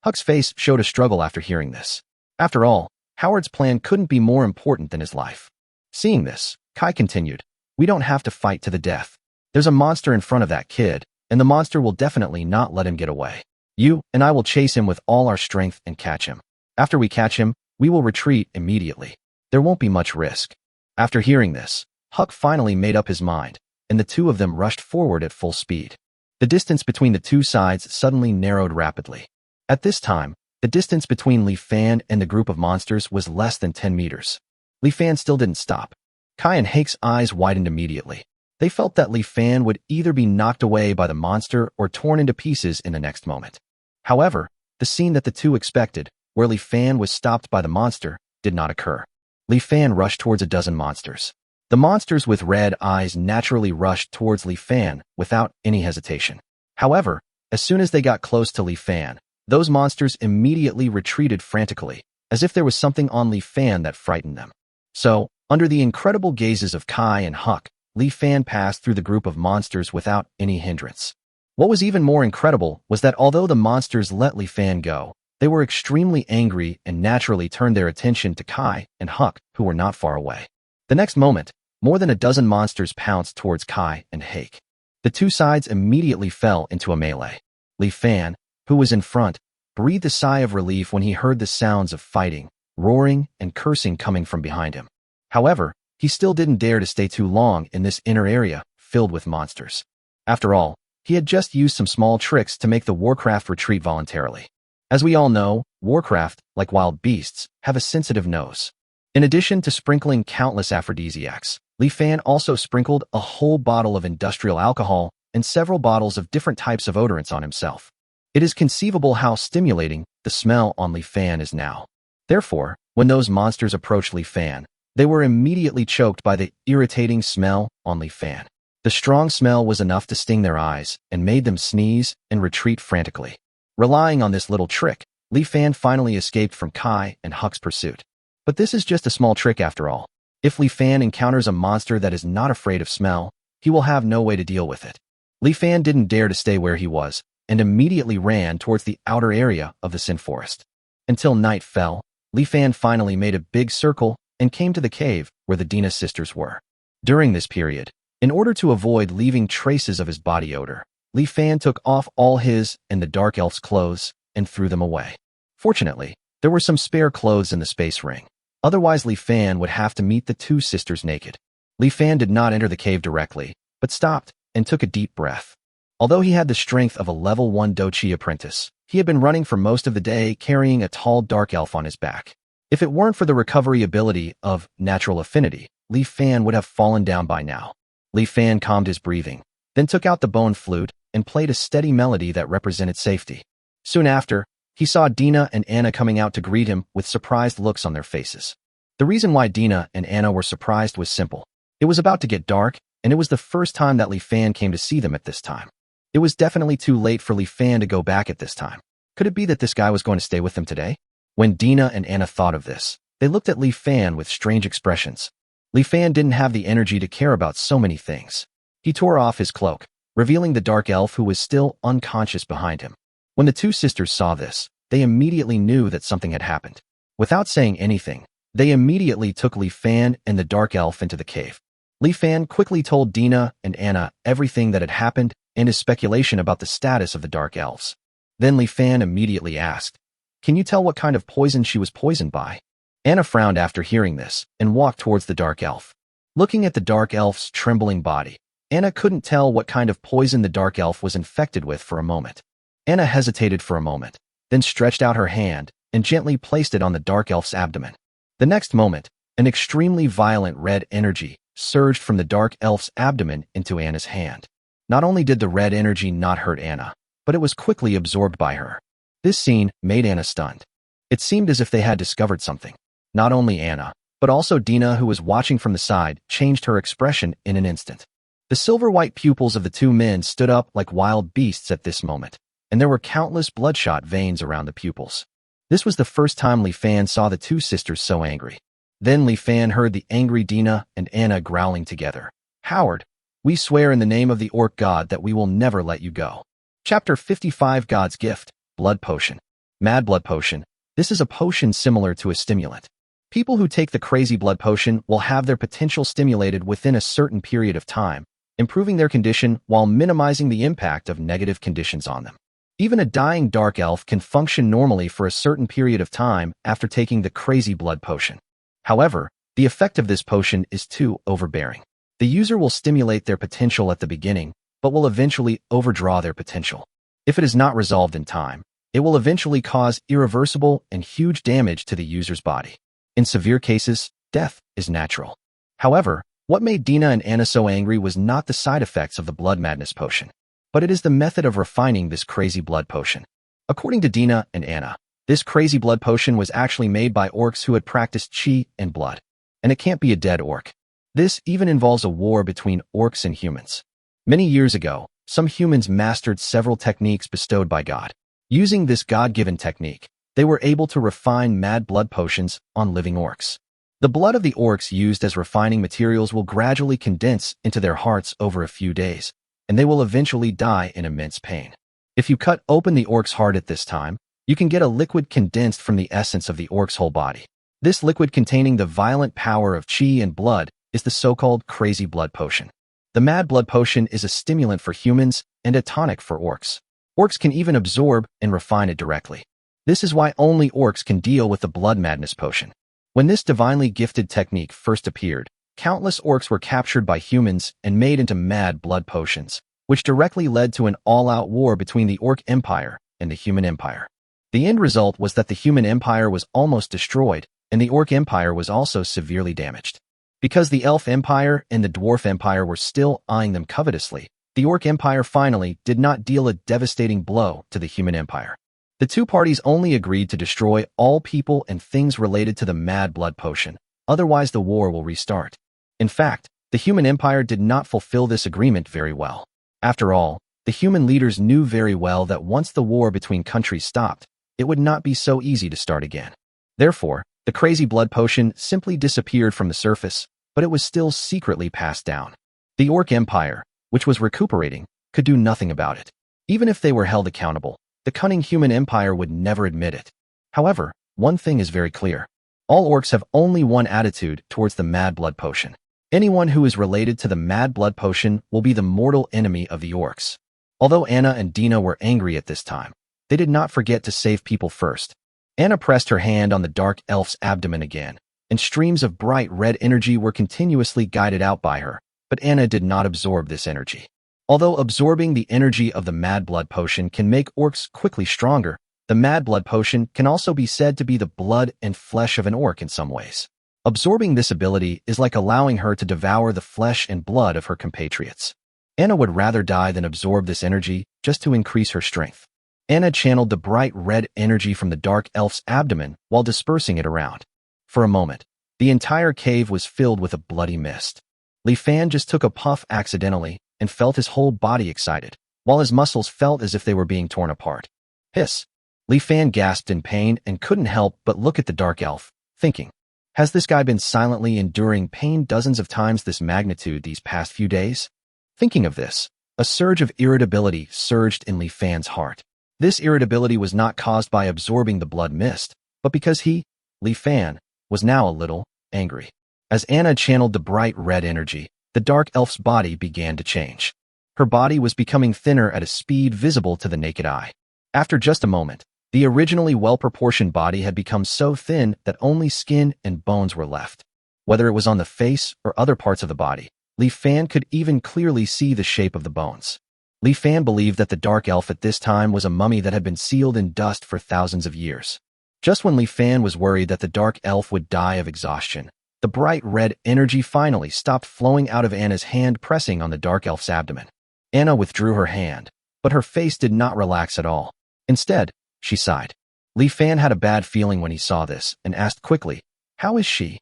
Huck's face showed a struggle after hearing this. After all, Howard's plan couldn't be more important than his life. Seeing this, Kai continued, "We don't have to fight to the death. There's a monster in front of that kid, and the monster will definitely not let him get away. You and I will chase him with all our strength and catch him. After we catch him, we will retreat immediately. There won't be much risk." After hearing this, Huck finally made up his mind, and the two of them rushed forward at full speed. The distance between the two sides suddenly narrowed rapidly. At this time, the distance between Li Fan and the group of monsters was less than 10 meters. Li Fan still didn't stop. Kai and Hake's eyes widened immediately. They felt that Li Fan would either be knocked away by the monster or torn into pieces in the next moment. However, the scene that the two expected, where Li Fan was stopped by the monster, did not occur. Li Fan rushed towards a dozen monsters. The monsters with red eyes naturally rushed towards Li Fan without any hesitation. However, as soon as they got close to Li Fan, those monsters immediately retreated frantically, as if there was something on Li Fan that frightened them. So, under the incredible gazes of Kai and Huck, Li Fan passed through the group of monsters without any hindrance. What was even more incredible was that although the monsters let Li Fan go, they were extremely angry and naturally turned their attention to Kai and Huck, who were not far away. The next moment, more than a dozen monsters pounced towards Kai and Hake. The two sides immediately fell into a melee. Li Fan, who was in front, breathed a sigh of relief when he heard the sounds of fighting, roaring, and cursing coming from behind him. However, he still didn't dare to stay too long in this inner area filled with monsters. After all, he had just used some small tricks to make the Warcraft retreat voluntarily. As we all know, Warcraft, like wild beasts, have a sensitive nose. In addition to sprinkling countless aphrodisiacs, Li Fan also sprinkled a whole bottle of industrial alcohol and several bottles of different types of odorants on himself. It is conceivable how stimulating the smell on Li Fan is now. Therefore, when those monsters approached Li Fan, they were immediately choked by the irritating smell on Li Fan. The strong smell was enough to sting their eyes and made them sneeze and retreat frantically. Relying on this little trick, Li Fan finally escaped from Kai and Huck's pursuit. But this is just a small trick after all. If Li Fan encounters a monster that is not afraid of smell, he will have no way to deal with it. Li Fan didn't dare to stay where he was and immediately ran towards the outer area of the Sin Forest. Until night fell, Li Fan finally made a big circle and came to the cave where the Dina sisters were. During this period, in order to avoid leaving traces of his body odor, Li Fan took off all his and the Dark Elf's clothes and threw them away. Fortunately, there were some spare clothes in the space ring. Otherwise, Li Fan would have to meet the two sisters naked. Li Fan did not enter the cave directly, but stopped and took a deep breath. Although he had the strength of a level 1 Dochi apprentice, he had been running for most of the day carrying a tall Dark Elf on his back. If it weren't for the recovery ability of Natural Affinity, Li Fan would have fallen down by now. Li Fan calmed his breathing, then took out the bone flute and played a steady melody that represented safety. Soon after, he saw Dina and Anna coming out to greet him with surprised looks on their faces. The reason why Dina and Anna were surprised was simple. It was about to get dark, and it was the first time that Li Fan came to see them at this time. It was definitely too late for Li Fan to go back at this time. Could it be that this guy was going to stay with them today? When Dina and Anna thought of this, they looked at Li Fan with strange expressions. Li Fan didn't have the energy to care about so many things. He tore off his cloak, revealing the Dark Elf who was still unconscious behind him. When the two sisters saw this, they immediately knew that something had happened. Without saying anything, they immediately took Li Fan and the Dark Elf into the cave. Li Fan quickly told Dina and Anna everything that had happened and his speculation about the status of the Dark Elves. Then Li Fan immediately asked, "Can you tell what kind of poison she was poisoned by?" Anna frowned after hearing this and walked towards the Dark Elf. Looking at the Dark Elf's trembling body, Anna couldn't tell what kind of poison the Dark Elf was infected with for a moment. Anna hesitated for a moment, then stretched out her hand and gently placed it on the Dark Elf's abdomen. The next moment, an extremely violent red energy surged from the Dark Elf's abdomen into Anna's hand. Not only did the red energy not hurt Anna, but it was quickly absorbed by her. This scene made Anna stunned. It seemed as if they had discovered something. Not only Anna, but also Dina, who was watching from the side, changed her expression in an instant. The silver-white pupils of the two men stood up like wild beasts at this moment, and there were countless bloodshot veins around the pupils. This was the first time Li Fan saw the two sisters so angry. Then Li Fan heard the angry Dina and Anna growling together. "Howard, we swear in the name of the Orc God that we will never let you go." Chapter 55, God's Gift, Blood Potion. Mad Blood Potion. This is a potion similar to a stimulant. People who take the Crazy Blood Potion will have their potential stimulated within a certain period of time, improving their condition while minimizing the impact of negative conditions on them. Even a dying Dark Elf can function normally for a certain period of time after taking the Crazy Blood Potion. However, the effect of this potion is too overbearing. The user will stimulate their potential at the beginning, but will eventually overdraw their potential. If it is not resolved in time, it will eventually cause irreversible and huge damage to the user's body. In severe cases, death is natural. However, What made Dina and Anna so angry was not the side effects of the blood madness potion, but it is the method of refining this crazy blood potion. According to Dina and Anna, this crazy blood potion was actually made by orcs who had practiced chi and blood, and it can't be a dead orc. This even involves a war between orcs and humans. Many years ago, some humans mastered several techniques bestowed by God. Using this God-given technique, they were able to refine mad blood potions on living orcs. The blood of the orcs used as refining materials will gradually condense into their hearts over a few days, and they will eventually die in immense pain. If you cut open the orc's heart at this time, you can get a liquid condensed from the essence of the orc's whole body. This liquid containing the violent power of chi and blood is the so-called crazy blood potion. The mad blood potion is a stimulant for humans and a tonic for orcs. Orcs can even absorb and refine it directly. This is why only orcs can deal with the blood madness potion. When this divinely gifted technique first appeared, countless orcs were captured by humans and made into mad blood potions, which directly led to an all-out war between the Orc Empire and the Human Empire. The end result was that the Human Empire was almost destroyed, and the Orc Empire was also severely damaged. Because the Elf Empire and the Dwarf Empire were still eyeing them covetously, the Orc Empire finally did not deal a devastating blow to the Human Empire. The two parties only agreed to destroy all people and things related to the mad blood potion, otherwise the war will restart. In fact, the Human Empire did not fulfill this agreement very well. After all, the human leaders knew very well that once the war between countries stopped, it would not be so easy to start again. Therefore, the crazy blood potion simply disappeared from the surface, but it was still secretly passed down. The Orc Empire, which was recuperating, could do nothing about it. Even if they were held accountable, the cunning Human Empire would never admit it. However, one thing is very clear. All orcs have only one attitude towards the mad blood potion. Anyone who is related to the mad blood potion will be the mortal enemy of the orcs. Although Anna and Dina were angry at this time, they did not forget to save people first. Anna pressed her hand on the dark elf's abdomen again, and streams of bright red energy were continuously guided out by her, but Anna did not absorb this energy. Although absorbing the energy of the mad blood potion can make orcs quickly stronger, the mad blood potion can also be said to be the blood and flesh of an orc in some ways. Absorbing this ability is like allowing her to devour the flesh and blood of her compatriots. Anna would rather die than absorb this energy just to increase her strength. Anna channeled the bright red energy from the dark elf's abdomen while dispersing it around. For a moment, the entire cave was filled with a bloody mist. Li Fan just took a puff accidentally and felt his whole body excited, while his muscles felt as if they were being torn apart. Hiss! Li Fan gasped in pain and couldn't help but look at the dark elf, thinking, has this guy been silently enduring pain dozens of times this magnitude these past few days? Thinking of this, a surge of irritability surged in Li Fan's heart. This irritability was not caused by absorbing the blood mist, but because he, Li Fan, was now a little angry. As Anna channeled the bright red energy, the dark elf's body began to change. Her body was becoming thinner at a speed visible to the naked eye. After just a moment, the originally well-proportioned body had become so thin that only skin and bones were left. Whether it was on the face or other parts of the body, Li Fan could even clearly see the shape of the bones. Li Fan believed that the dark elf at this time was a mummy that had been sealed in dust for thousands of years. Just when Li Fan was worried that the dark elf would die of exhaustion, the bright red energy finally stopped flowing out of Anna's hand, pressing on the dark elf's abdomen. Anna withdrew her hand, but her face did not relax at all. Instead, she sighed. Li Fan had a bad feeling when he saw this and asked quickly, "How is she?"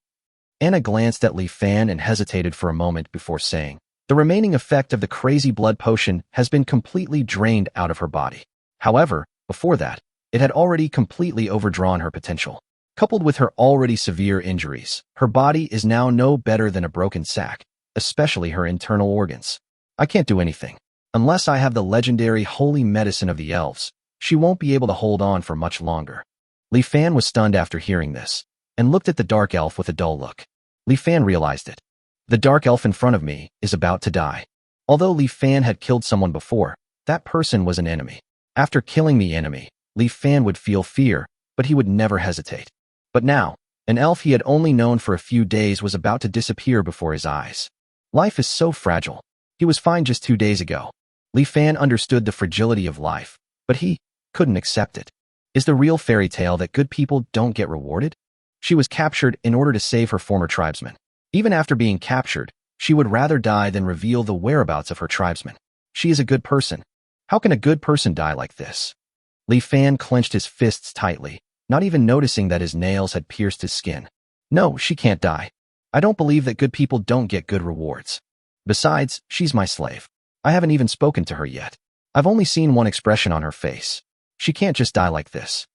Anna glanced at Li Fan and hesitated for a moment before saying, "The remaining effect of the crazy blood potion has been completely drained out of her body. However, before that, it had already completely overdrawn her potential. Coupled with her already severe injuries, her body is now no better than a broken sack, especially her internal organs. I can't do anything. Unless I have the legendary holy medicine of the elves, she won't be able to hold on for much longer." Li Fan was stunned after hearing this, and looked at the dark elf with a dull look. Li Fan realized it. The dark elf in front of me is about to die. Although Li Fan had killed someone before, that person was an enemy. After killing the enemy, Li Fan would feel fear, but he would never hesitate. But now, an elf he had only known for a few days was about to disappear before his eyes. Life is so fragile. He was fine just 2 days ago. Li Fan understood the fragility of life, but he couldn't accept it. Is the real fairy tale that good people don't get rewarded? She was captured in order to save her former tribesmen. Even after being captured, She would rather die than reveal the whereabouts of her tribesmen. She is a good person. How can a good person die like this? Li Fan clenched his fists tightly, not even noticing that his nails had pierced his skin. No, she can't die. I don't believe that good people don't get good rewards. Besides, she's my slave. I haven't even spoken to her yet. I've only seen one expression on her face. She can't just die like this.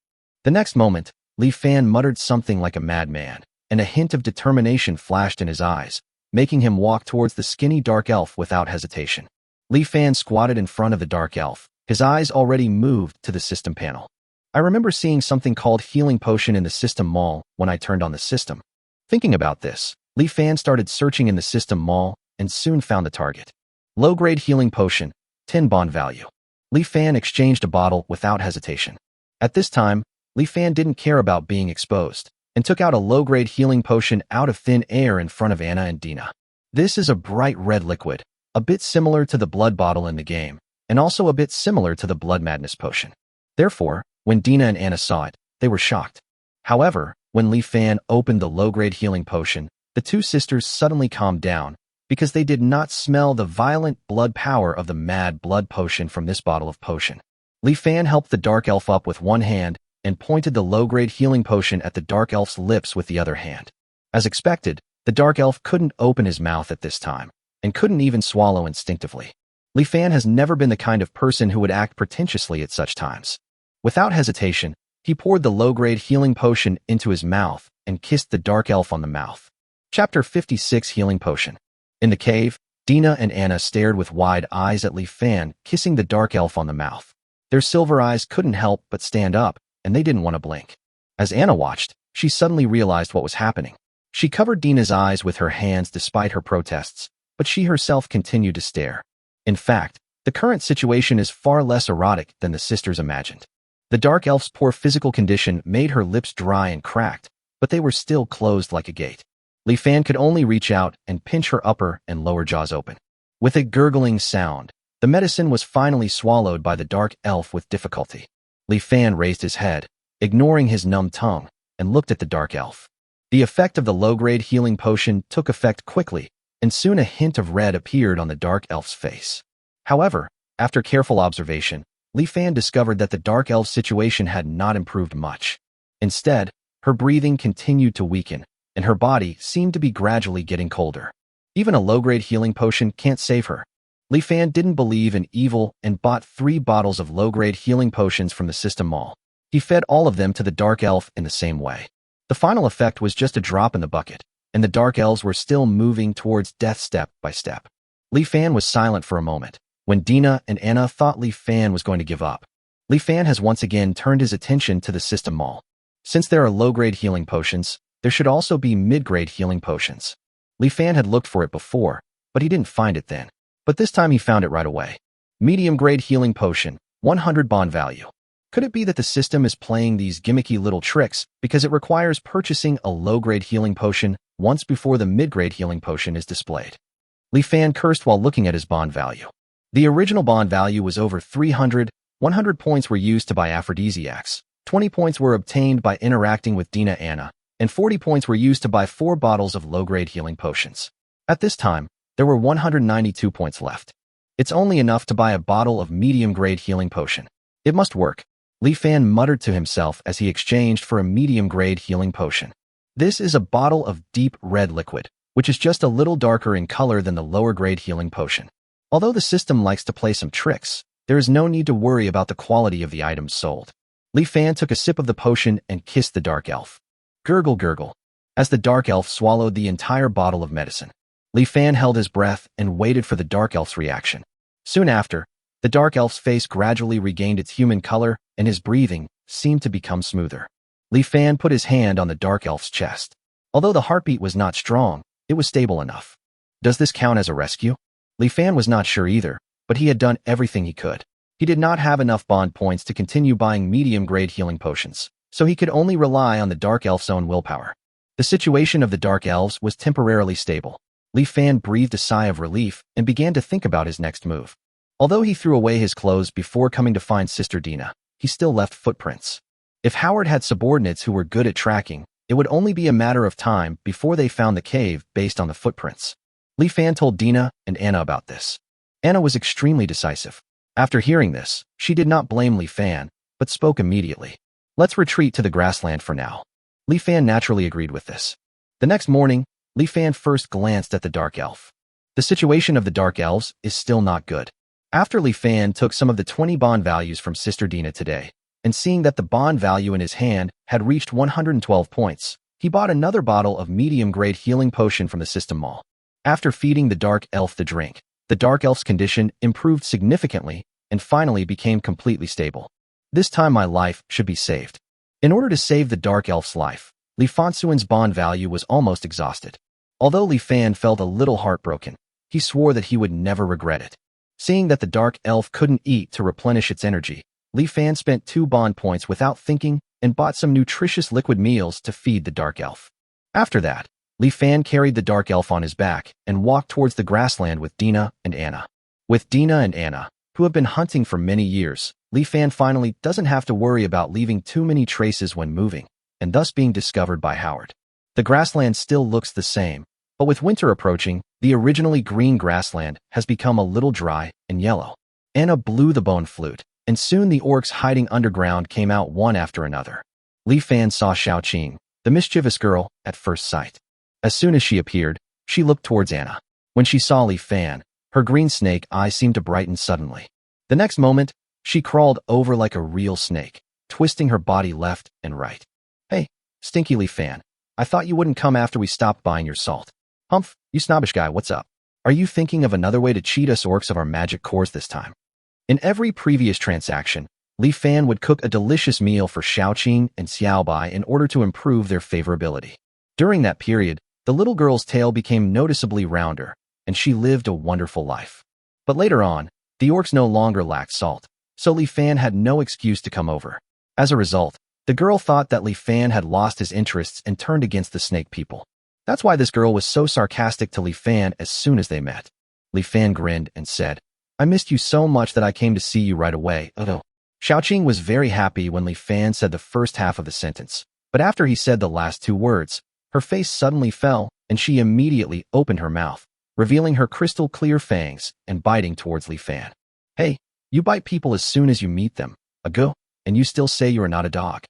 The next moment, Li Fan muttered something like a madman, and a hint of determination flashed in his eyes, making him walk towards the skinny dark elf without hesitation. Li Fan squatted in front of the dark elf, his eyes already moved to the system panel. I remember seeing something called healing potion in the system mall when I turned on the system. Thinking about this, Li Fan started searching in the system mall and soon found the target. Low-grade healing potion, 10 bond value. Li Fan exchanged a bottle without hesitation. At this time, Li Fan didn't care about being exposed and took out a low-grade healing potion out of thin air in front of Anna and Dina. This is a bright red liquid, a bit similar to the blood bottle in the game, and also a bit similar to the blood madness potion. Therefore, when Dina and Anna saw it, they were shocked. However, when Li Fan opened the low-grade healing potion, the two sisters suddenly calmed down because they did not smell the violent blood power of the mad blood potion from this bottle of potion. Li Fan helped the dark elf up with one hand and pointed the low-grade healing potion at the dark elf's lips with the other hand. As expected, the dark elf couldn't open his mouth at this time and couldn't even swallow instinctively. Li Fan has never been the kind of person who would act pretentiously at such times. Without hesitation, he poured the low-grade healing potion into his mouth and kissed the dark elf on the mouth. Chapter 56 Healing Potion. In the cave, Dina and Anna stared with wide eyes at Li Fan kissing the dark elf on the mouth. Their silver eyes couldn't help but stand up, and they didn't want to blink. As Anna watched, she suddenly realized what was happening. She covered Dina's eyes with her hands despite her protests, but she herself continued to stare. In fact, the current situation is far less erotic than the sisters imagined. The dark elf's poor physical condition made her lips dry and cracked, but they were still closed like a gate. Li Fan could only reach out and pinch her upper and lower jaws open. With a gurgling sound, the medicine was finally swallowed by the dark elf with difficulty. Li Fan raised his head, ignoring his numb tongue, and looked at the dark elf. The effect of the low-grade healing potion took effect quickly, and soon a hint of red appeared on the dark elf's face. However, after careful observation, Li Fan discovered that the dark elf's situation had not improved much. Instead, her breathing continued to weaken, and her body seemed to be gradually getting colder. Even a low-grade healing potion can't save her. Li Fan didn't believe in evil and bought 3 bottles of low-grade healing potions from the system mall. He fed all of them to the dark elf in the same way. The final effect was just a drop in the bucket, and the dark elves were still moving towards death step by step. Li Fan was silent for a moment, when Dina and Anna thought Li Fan was going to give up. Li Fan has once again turned his attention to the system mall. Since there are low-grade healing potions, there should also be mid-grade healing potions. Li Fan had looked for it before, but he didn't find it then. But this time he found it right away. Medium-grade healing potion, 100 bond value. Could it be that the system is playing these gimmicky little tricks because it requires purchasing a low-grade healing potion once before the mid-grade healing potion is displayed? Li Fan cursed while looking at his bond value. The original bond value was over 300, 100 points were used to buy aphrodisiacs, 20 points were obtained by interacting with Dina Anna, and 40 points were used to buy 4 bottles of low-grade healing potions. At this time, there were 192 points left. It's only enough to buy a bottle of medium-grade healing potion. It must work. Li Fan muttered to himself as he exchanged for a medium-grade healing potion. This is a bottle of deep red liquid, which is just a little darker in color than the lower-grade healing potion. Although the system likes to play some tricks, there is no need to worry about the quality of the items sold. Li Fan took a sip of the potion and kissed the dark elf. Gurgle gurgle. As the dark elf swallowed the entire bottle of medicine, Li Fan held his breath and waited for the dark elf's reaction. Soon after, the dark elf's face gradually regained its human color and his breathing seemed to become smoother. Li Fan put his hand on the dark elf's chest. Although the heartbeat was not strong, it was stable enough. Does this count as a rescue? Li Fan was not sure either, but he had done everything he could. He did not have enough bond points to continue buying medium-grade healing potions, so he could only rely on the dark elf's own willpower. The situation of the dark elves was temporarily stable. Li Fan breathed a sigh of relief and began to think about his next move. Although he threw away his clothes before coming to find Sister Dina, he still left footprints. If Howard had subordinates who were good at tracking, it would only be a matter of time before they found the cave based on the footprints. Li Fan told Dina and Anna about this. Anna was extremely decisive. After hearing this, she did not blame Li Fan, but spoke immediately. Let's retreat to the grassland for now. Li Fan naturally agreed with this. The next morning, Li Fan first glanced at the dark elf. The situation of the dark elves is still not good. After Li Fan took some of the 20 bond values from Sister Dina today, and seeing that the bond value in his hand had reached 112 points, he bought another bottle of medium-grade healing potion from the system mall. After feeding the dark elf the drink, the dark elf's condition improved significantly and finally became completely stable. This time my life should be saved. In order to save the dark elf's life, Li Fansuan's bond value was almost exhausted. Although Li Fan felt a little heartbroken, he swore that he would never regret it. Seeing that the dark elf couldn't eat to replenish its energy, Li Fan spent 2 bond points without thinking and bought some nutritious liquid meals to feed the dark elf. After that, Li Fan carried the dark elf on his back and walked towards the grassland with Dina and Anna. With Dina and Anna, who have been hunting for many years, Li Fan finally doesn't have to worry about leaving too many traces when moving, and thus being discovered by Howard. The grassland still looks the same, but with winter approaching, the originally green grassland has become a little dry and yellow. Anna blew the bone flute, and soon the orcs hiding underground came out one after another. Li Fan saw Xiaoqing, the mischievous girl, at first sight. As soon as she appeared, she looked towards Anna. When she saw Li Fan, her green snake eyes seemed to brighten suddenly. The next moment, she crawled over like a real snake, twisting her body left and right. Hey, stinky Li Fan, I thought you wouldn't come after we stopped buying your salt. Humph, you snobbish guy, what's up? Are you thinking of another way to cheat us orcs of our magic cores this time? In every previous transaction, Li Fan would cook a delicious meal for Xiaoqing and Xiaobai in order to improve their favorability. During that period, the little girl's tail became noticeably rounder, and she lived a wonderful life. But later on, the orcs no longer lacked salt, so Li Fan had no excuse to come over. As a result, the girl thought that Li Fan had lost his interests and turned against the snake people. That's why this girl was so sarcastic to Li Fan as soon as they met. Li Fan grinned and said, I missed you so much that I came to see you right away. Xiaoqing was very happy when Li Fan said the first half of the sentence, but after he said the last 2 words, her face suddenly fell and she immediately opened her mouth, revealing her crystal-clear fangs and biting towards Li Fan. Hey, you bite people as soon as you meet them, and you still say you are not a dog.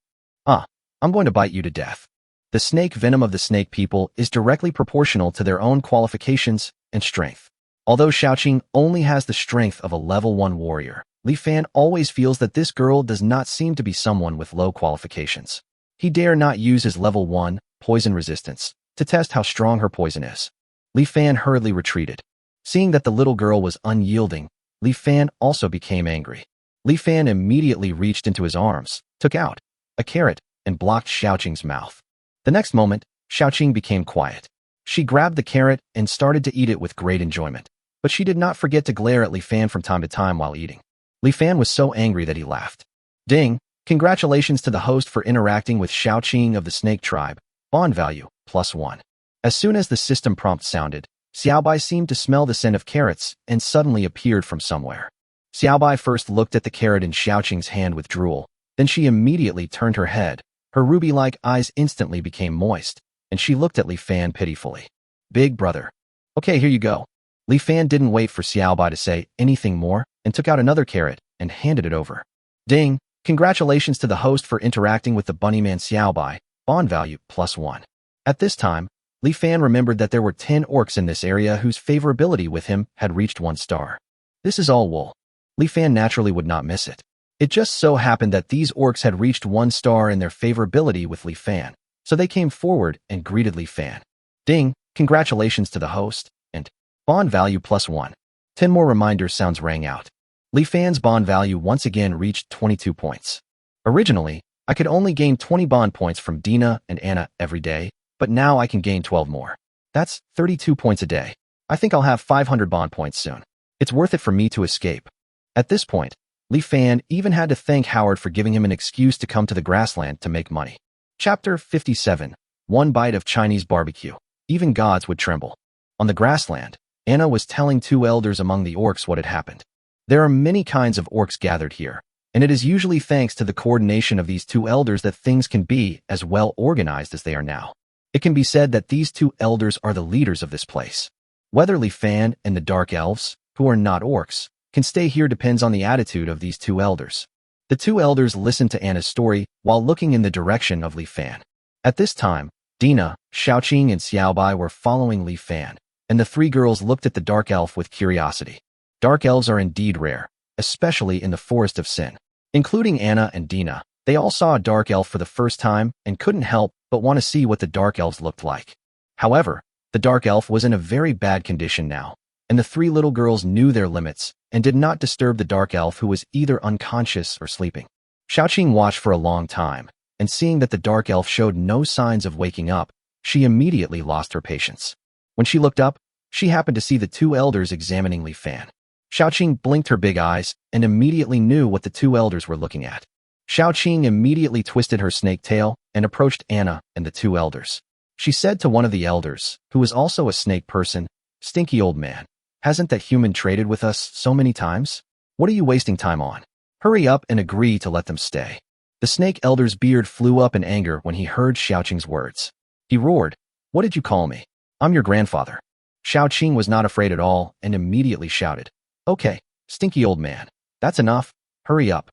I'm going to bite you to death. The snake venom of the snake people is directly proportional to their own qualifications and strength. Although Xiaoqing only has the strength of a level 1 warrior, Li Fan always feels that this girl does not seem to be someone with low qualifications. He dare not use his level 1 poison resistance to test how strong her poison is. Li Fan hurriedly retreated. Seeing that the little girl was unyielding, Li Fan also became angry. Li Fan immediately reached into his arms, took out a carrot, and blocked Xiaoqing's mouth. The next moment, Xiaoqing became quiet. She grabbed the carrot and started to eat it with great enjoyment, but she did not forget to glare at Li Fan from time to time while eating. Li Fan was so angry that he laughed. Ding! Congratulations to the host for interacting with Xiaoqing of the Snake Tribe. Bond value, +1. As soon as the system prompt sounded, Xiaobai seemed to smell the scent of carrots and suddenly appeared from somewhere. Xiaobai first looked at the carrot in Xiaoqing's hand with drool, then she immediately turned her head. Her ruby-like eyes instantly became moist, and she looked at Li Fan pitifully. Big brother. Okay, here you go. Li Fan didn't wait for Xiaobai to say anything more and took out another carrot and handed it over. Ding! Congratulations to the host for interacting with the bunnyman Xiaobai. Bond value, +1. At this time, Li Fan remembered that there were 10 orcs in this area whose favorability with him had reached 1 star. This is all wool. Li Fan naturally would not miss it. It just so happened that these orcs had reached 1 star in their favorability with Li Fan, so they came forward and greeted Li Fan. Ding! Congratulations to the host, and bond value +1. 10 more reminder sounds rang out. Li Fan's bond value once again reached 22 points. Originally, I could only gain 20 bond points from Dina and Anna every day, but now I can gain 12 more. That's 32 points a day. I think I'll have 500 bond points soon. It's worth it for me to escape. At this point, Li Fan even had to thank Howard for giving him an excuse to come to the grassland to make money. Chapter 57. 1 bite of Chinese barbecue. Even gods would tremble. On the grassland, Anna was telling 2 elders among the orcs what had happened. There are many kinds of orcs gathered here, and it is usually thanks to the coordination of these 2 elders that things can be as well organized as they are now. It can be said that these 2 elders are the leaders of this place. Whether Li Fan and the Dark Elves, who are not orcs, can stay here depends on the attitude of these two elders. The two elders listened to Anna's story while looking in the direction of Li Fan. At this time, Dina, Xiaoqing, and Xiaobai were following Li Fan, and the three girls looked at the Dark Elf with curiosity. Dark Elves are indeed rare, especially in the Forest of Sin. Including Anna and Dina, they all saw a Dark Elf for the first time and couldn't help but want to see what the Dark Elves looked like. However, the Dark Elf was in a very bad condition now, and the three little girls knew their limits and did not disturb the Dark Elf, who was either unconscious or sleeping. Xiaoqing watched for a long time, and seeing that the Dark Elf showed no signs of waking up, she immediately lost her patience. When she looked up, she happened to see the two elders examining Li Fan. Xiaoqing blinked her big eyes and immediately knew what the two elders were looking at. Xiaoqing immediately twisted her snake tail and approached Anna and the two elders. She said to one of the elders, who was also a snake person, "Stinky old man, hasn't that human traded with us so many times? What are you wasting time on? Hurry up and agree to let them stay." The snake elder's beard flew up in anger when he heard Xiaoqing's words. He roared, "What did you call me? I'm your grandfather." Xiaoqing was not afraid at all and immediately shouted, "Okay, stinky old man, that's enough, hurry up."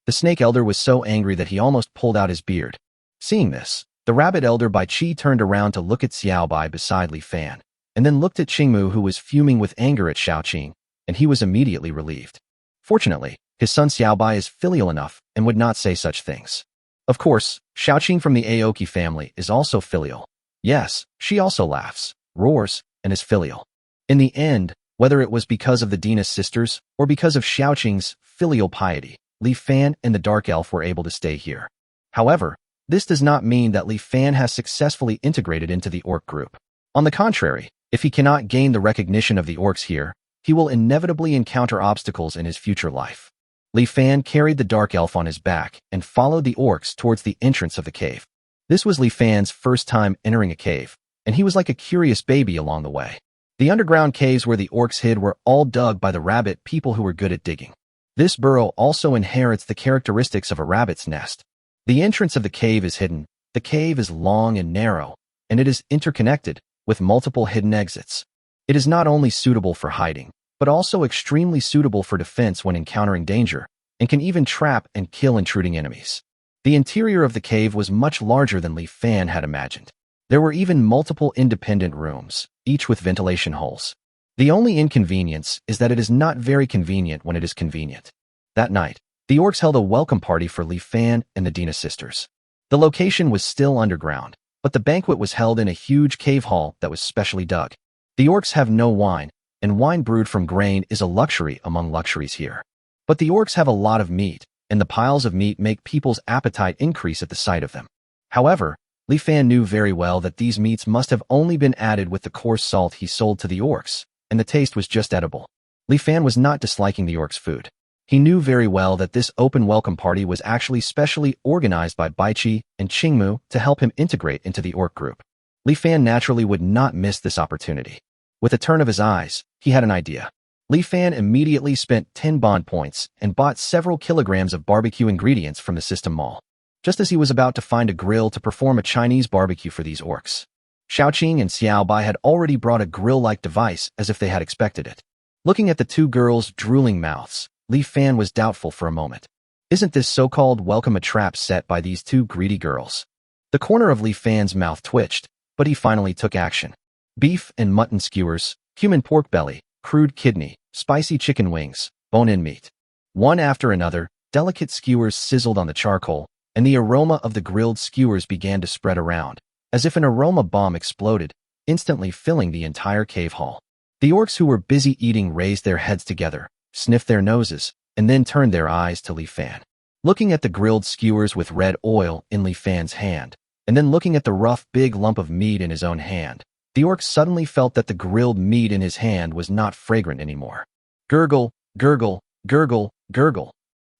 The snake elder was so angry that he almost pulled out his beard. Seeing this, the rabbit elder Bai Qi turned around to look at Xiaobai beside Li Fan, and then looked at Qingmu, who was fuming with anger at Xiaoqing, and he was immediately relieved. Fortunately, his son Xiaobai is filial enough and would not say such things. Of course, Xiaoqing from the Aoki family is also filial. Yes, she also laughs, roars, and is filial. In the end, whether it was because of the Dina sisters or because of Xiaoqing's filial piety, Li Fan and the Dark Elf were able to stay here. However, this does not mean that Li Fan has successfully integrated into the orc group. On the contrary, if he cannot gain the recognition of the orcs here, he will inevitably encounter obstacles in his future life. Li Fan carried the Dark Elf on his back and followed the orcs towards the entrance of the cave. This was Li Fan's first time entering a cave, and he was like a curious baby along the way. The underground caves where the orcs hid were all dug by the rabbit people who were good at digging. This burrow also inherits the characteristics of a rabbit's nest. The entrance of the cave is hidden. The cave is long and narrow, and it is interconnected with multiple hidden exits. It is not only suitable for hiding, but also extremely suitable for defense when encountering danger, and can even trap and kill intruding enemies. The interior of the cave was much larger than Li Fan had imagined. There were even multiple independent rooms, each with ventilation holes. The only inconvenience is that it is not very convenient when it is convenient. That night, the orcs held a welcome party for Li Fan and the Dina sisters. The location was still underground, but the banquet was held in a huge cave hall that was specially dug. The orcs have no wine, and wine brewed from grain is a luxury among luxuries here. But the orcs have a lot of meat, and the piles of meat make people's appetite increase at the sight of them. However, Li Fan knew very well that these meats must have only been added with the coarse salt he sold to the orcs, and the taste was just edible. Li Fan was not disliking the orcs' food. He knew very well that this open welcome party was actually specially organized by Bai Qi and Qingmu to help him integrate into the orc group. Li Fan naturally would not miss this opportunity. With a turn of his eyes, he had an idea. Li Fan immediately spent 10 bond points and bought several kilograms of barbecue ingredients from the system mall, just as he was about to find a grill to perform a Chinese barbecue for these orcs. Xiaoqing and Xiaobai had already brought a grill-like device as if they had expected it. Looking at the two girls' drooling mouths, Li Fan was doubtful for a moment. Isn't this so-called welcome a trap set by these two greedy girls? The corner of Li Fan's mouth twitched, but he finally took action. Beef and mutton skewers, human pork belly, crude kidney, spicy chicken wings, bone-in meat. One after another, delicate skewers sizzled on the charcoal, and the aroma of the grilled skewers began to spread around, as if an aroma bomb exploded, instantly filling the entire cave hall. The orcs who were busy eating raised their heads together, sniffed their noses, and then turned their eyes to Li Fan. Looking at the grilled skewers with red oil in Li Fan's hand, and then looking at the rough big lump of meat in his own hand, the orc suddenly felt that the grilled meat in his hand was not fragrant anymore. Gurgle, gurgle, gurgle, gurgle.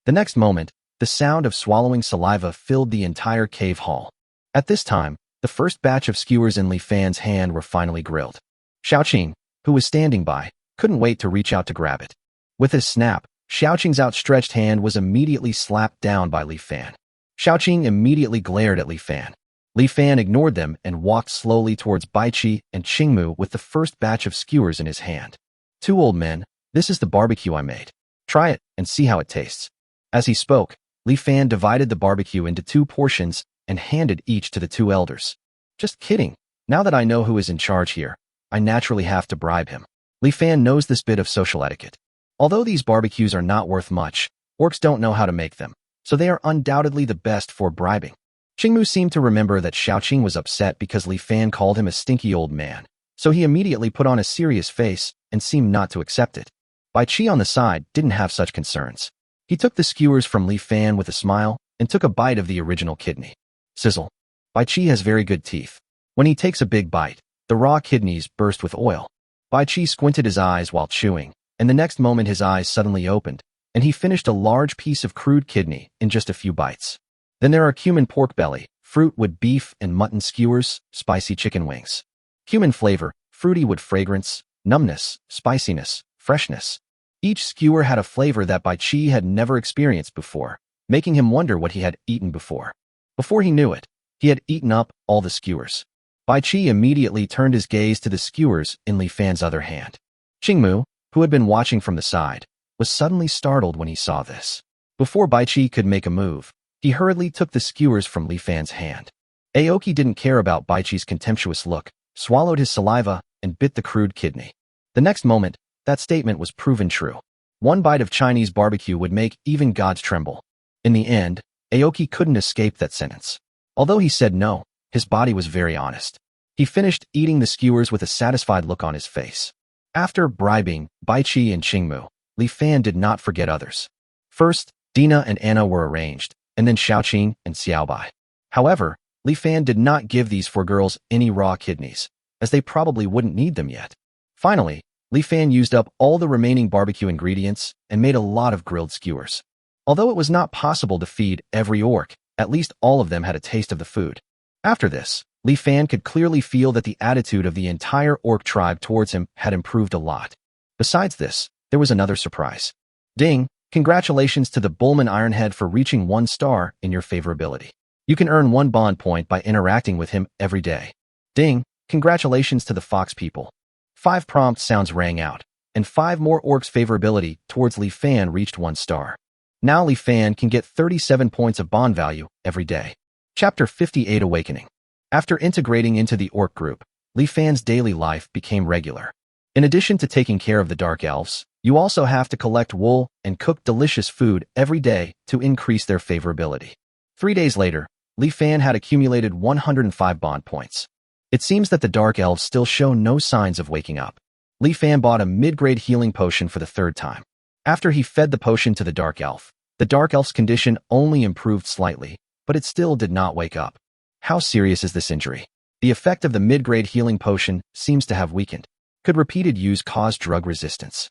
The next moment, the sound of swallowing saliva filled the entire cave hall. At this time, the first batch of skewers in Li Fan's hand were finally grilled. Xiaoqing, who was standing by, couldn't wait to reach out to grab it. With a snap, Xiaoqing's outstretched hand was immediately slapped down by Li Fan. Xiaoqing immediately glared at Li Fan. Li Fan ignored them and walked slowly towards Baichi and Qingmu with the first batch of skewers in his hand. "Two old men, this is the barbecue I made. Try it and see how it tastes." As he spoke, Li Fan divided the barbecue into 2 portions and handed each to the 2 elders. "Just kidding. Now that I know who is in charge here, I naturally have to bribe him." Li Fan knows this bit of social etiquette. Although these barbecues are not worth much, orcs don't know how to make them, so they are undoubtedly the best for bribing. Qingmu seemed to remember that Xiaoqing was upset because Li Fan called him a stinky old man, so he immediately put on a serious face and seemed not to accept it. Bai Qi on the side didn't have such concerns. He took the skewers from Li Fan with a smile and took a bite of the original kidney. Sizzle. Bai Qi has very good teeth. When he takes a big bite, the raw kidneys burst with oil. Bai Qi squinted his eyes while chewing, and the next moment his eyes suddenly opened, and he finished a large piece of crude kidney in just a few bites. Then there are cumin pork belly, fruit wood beef and mutton skewers, spicy chicken wings. Cumin flavor, fruity wood fragrance, numbness, spiciness, freshness. Each skewer had a flavor that Bai Qi had never experienced before, making him wonder what he had eaten before. Before he knew it, he had eaten up all the skewers. Bai Qi immediately turned his gaze to the skewers in Li Fan's other hand. Qingmu, who had been watching from the side, was suddenly startled when he saw this. Before Bai Qi could make a move, he hurriedly took the skewers from Li Fan's hand. Aoki didn't care about Bai Qi's contemptuous look, swallowed his saliva, and bit the crude kidney. The next moment, that statement was proven true. One bite of Chinese barbecue would make even gods tremble. In the end, Aoki couldn't escape that sentence. Although he said no, his body was very honest. He finished eating the skewers with a satisfied look on his face. After bribing Bai Qi and Qingmu, Li Fan did not forget others. First, Dina and Anna were arranged, and then Xiaoqing and Xiaobai. However, Li Fan did not give these 4 girls any raw kidneys, as they probably wouldn't need them yet. Finally, Li Fan used up all the remaining barbecue ingredients and made a lot of grilled skewers. Although it was not possible to feed every orc, at least all of them had a taste of the food. After this, Li Fan could clearly feel that the attitude of the entire orc tribe towards him had improved a lot. Besides this, there was another surprise. Ding! Congratulations to the Bullman Ironhead for reaching 1 star in your favorability. You can earn 1 bond point by interacting with him every day. Ding! Congratulations to the Fox people. 5 prompt sounds rang out, and 5 more orcs' favorability towards Li Fan reached 1 star. Now Li Fan can get 37 points of bond value every day. Chapter 58 Awakening. After integrating into the orc group, Li Fan's daily life became regular. In addition to taking care of the dark elves, you also have to collect wool and cook delicious food every day to increase their favorability. 3 days later, Li Fan had accumulated 105 bond points. It seems that the dark elves still show no signs of waking up. Li Fan bought a mid-grade healing potion for the 3rd time. After he fed the potion to the dark elf's condition only improved slightly, but it still did not wake up. How serious is this injury? The effect of the mid-grade healing potion seems to have weakened. Could repeated use cause drug resistance?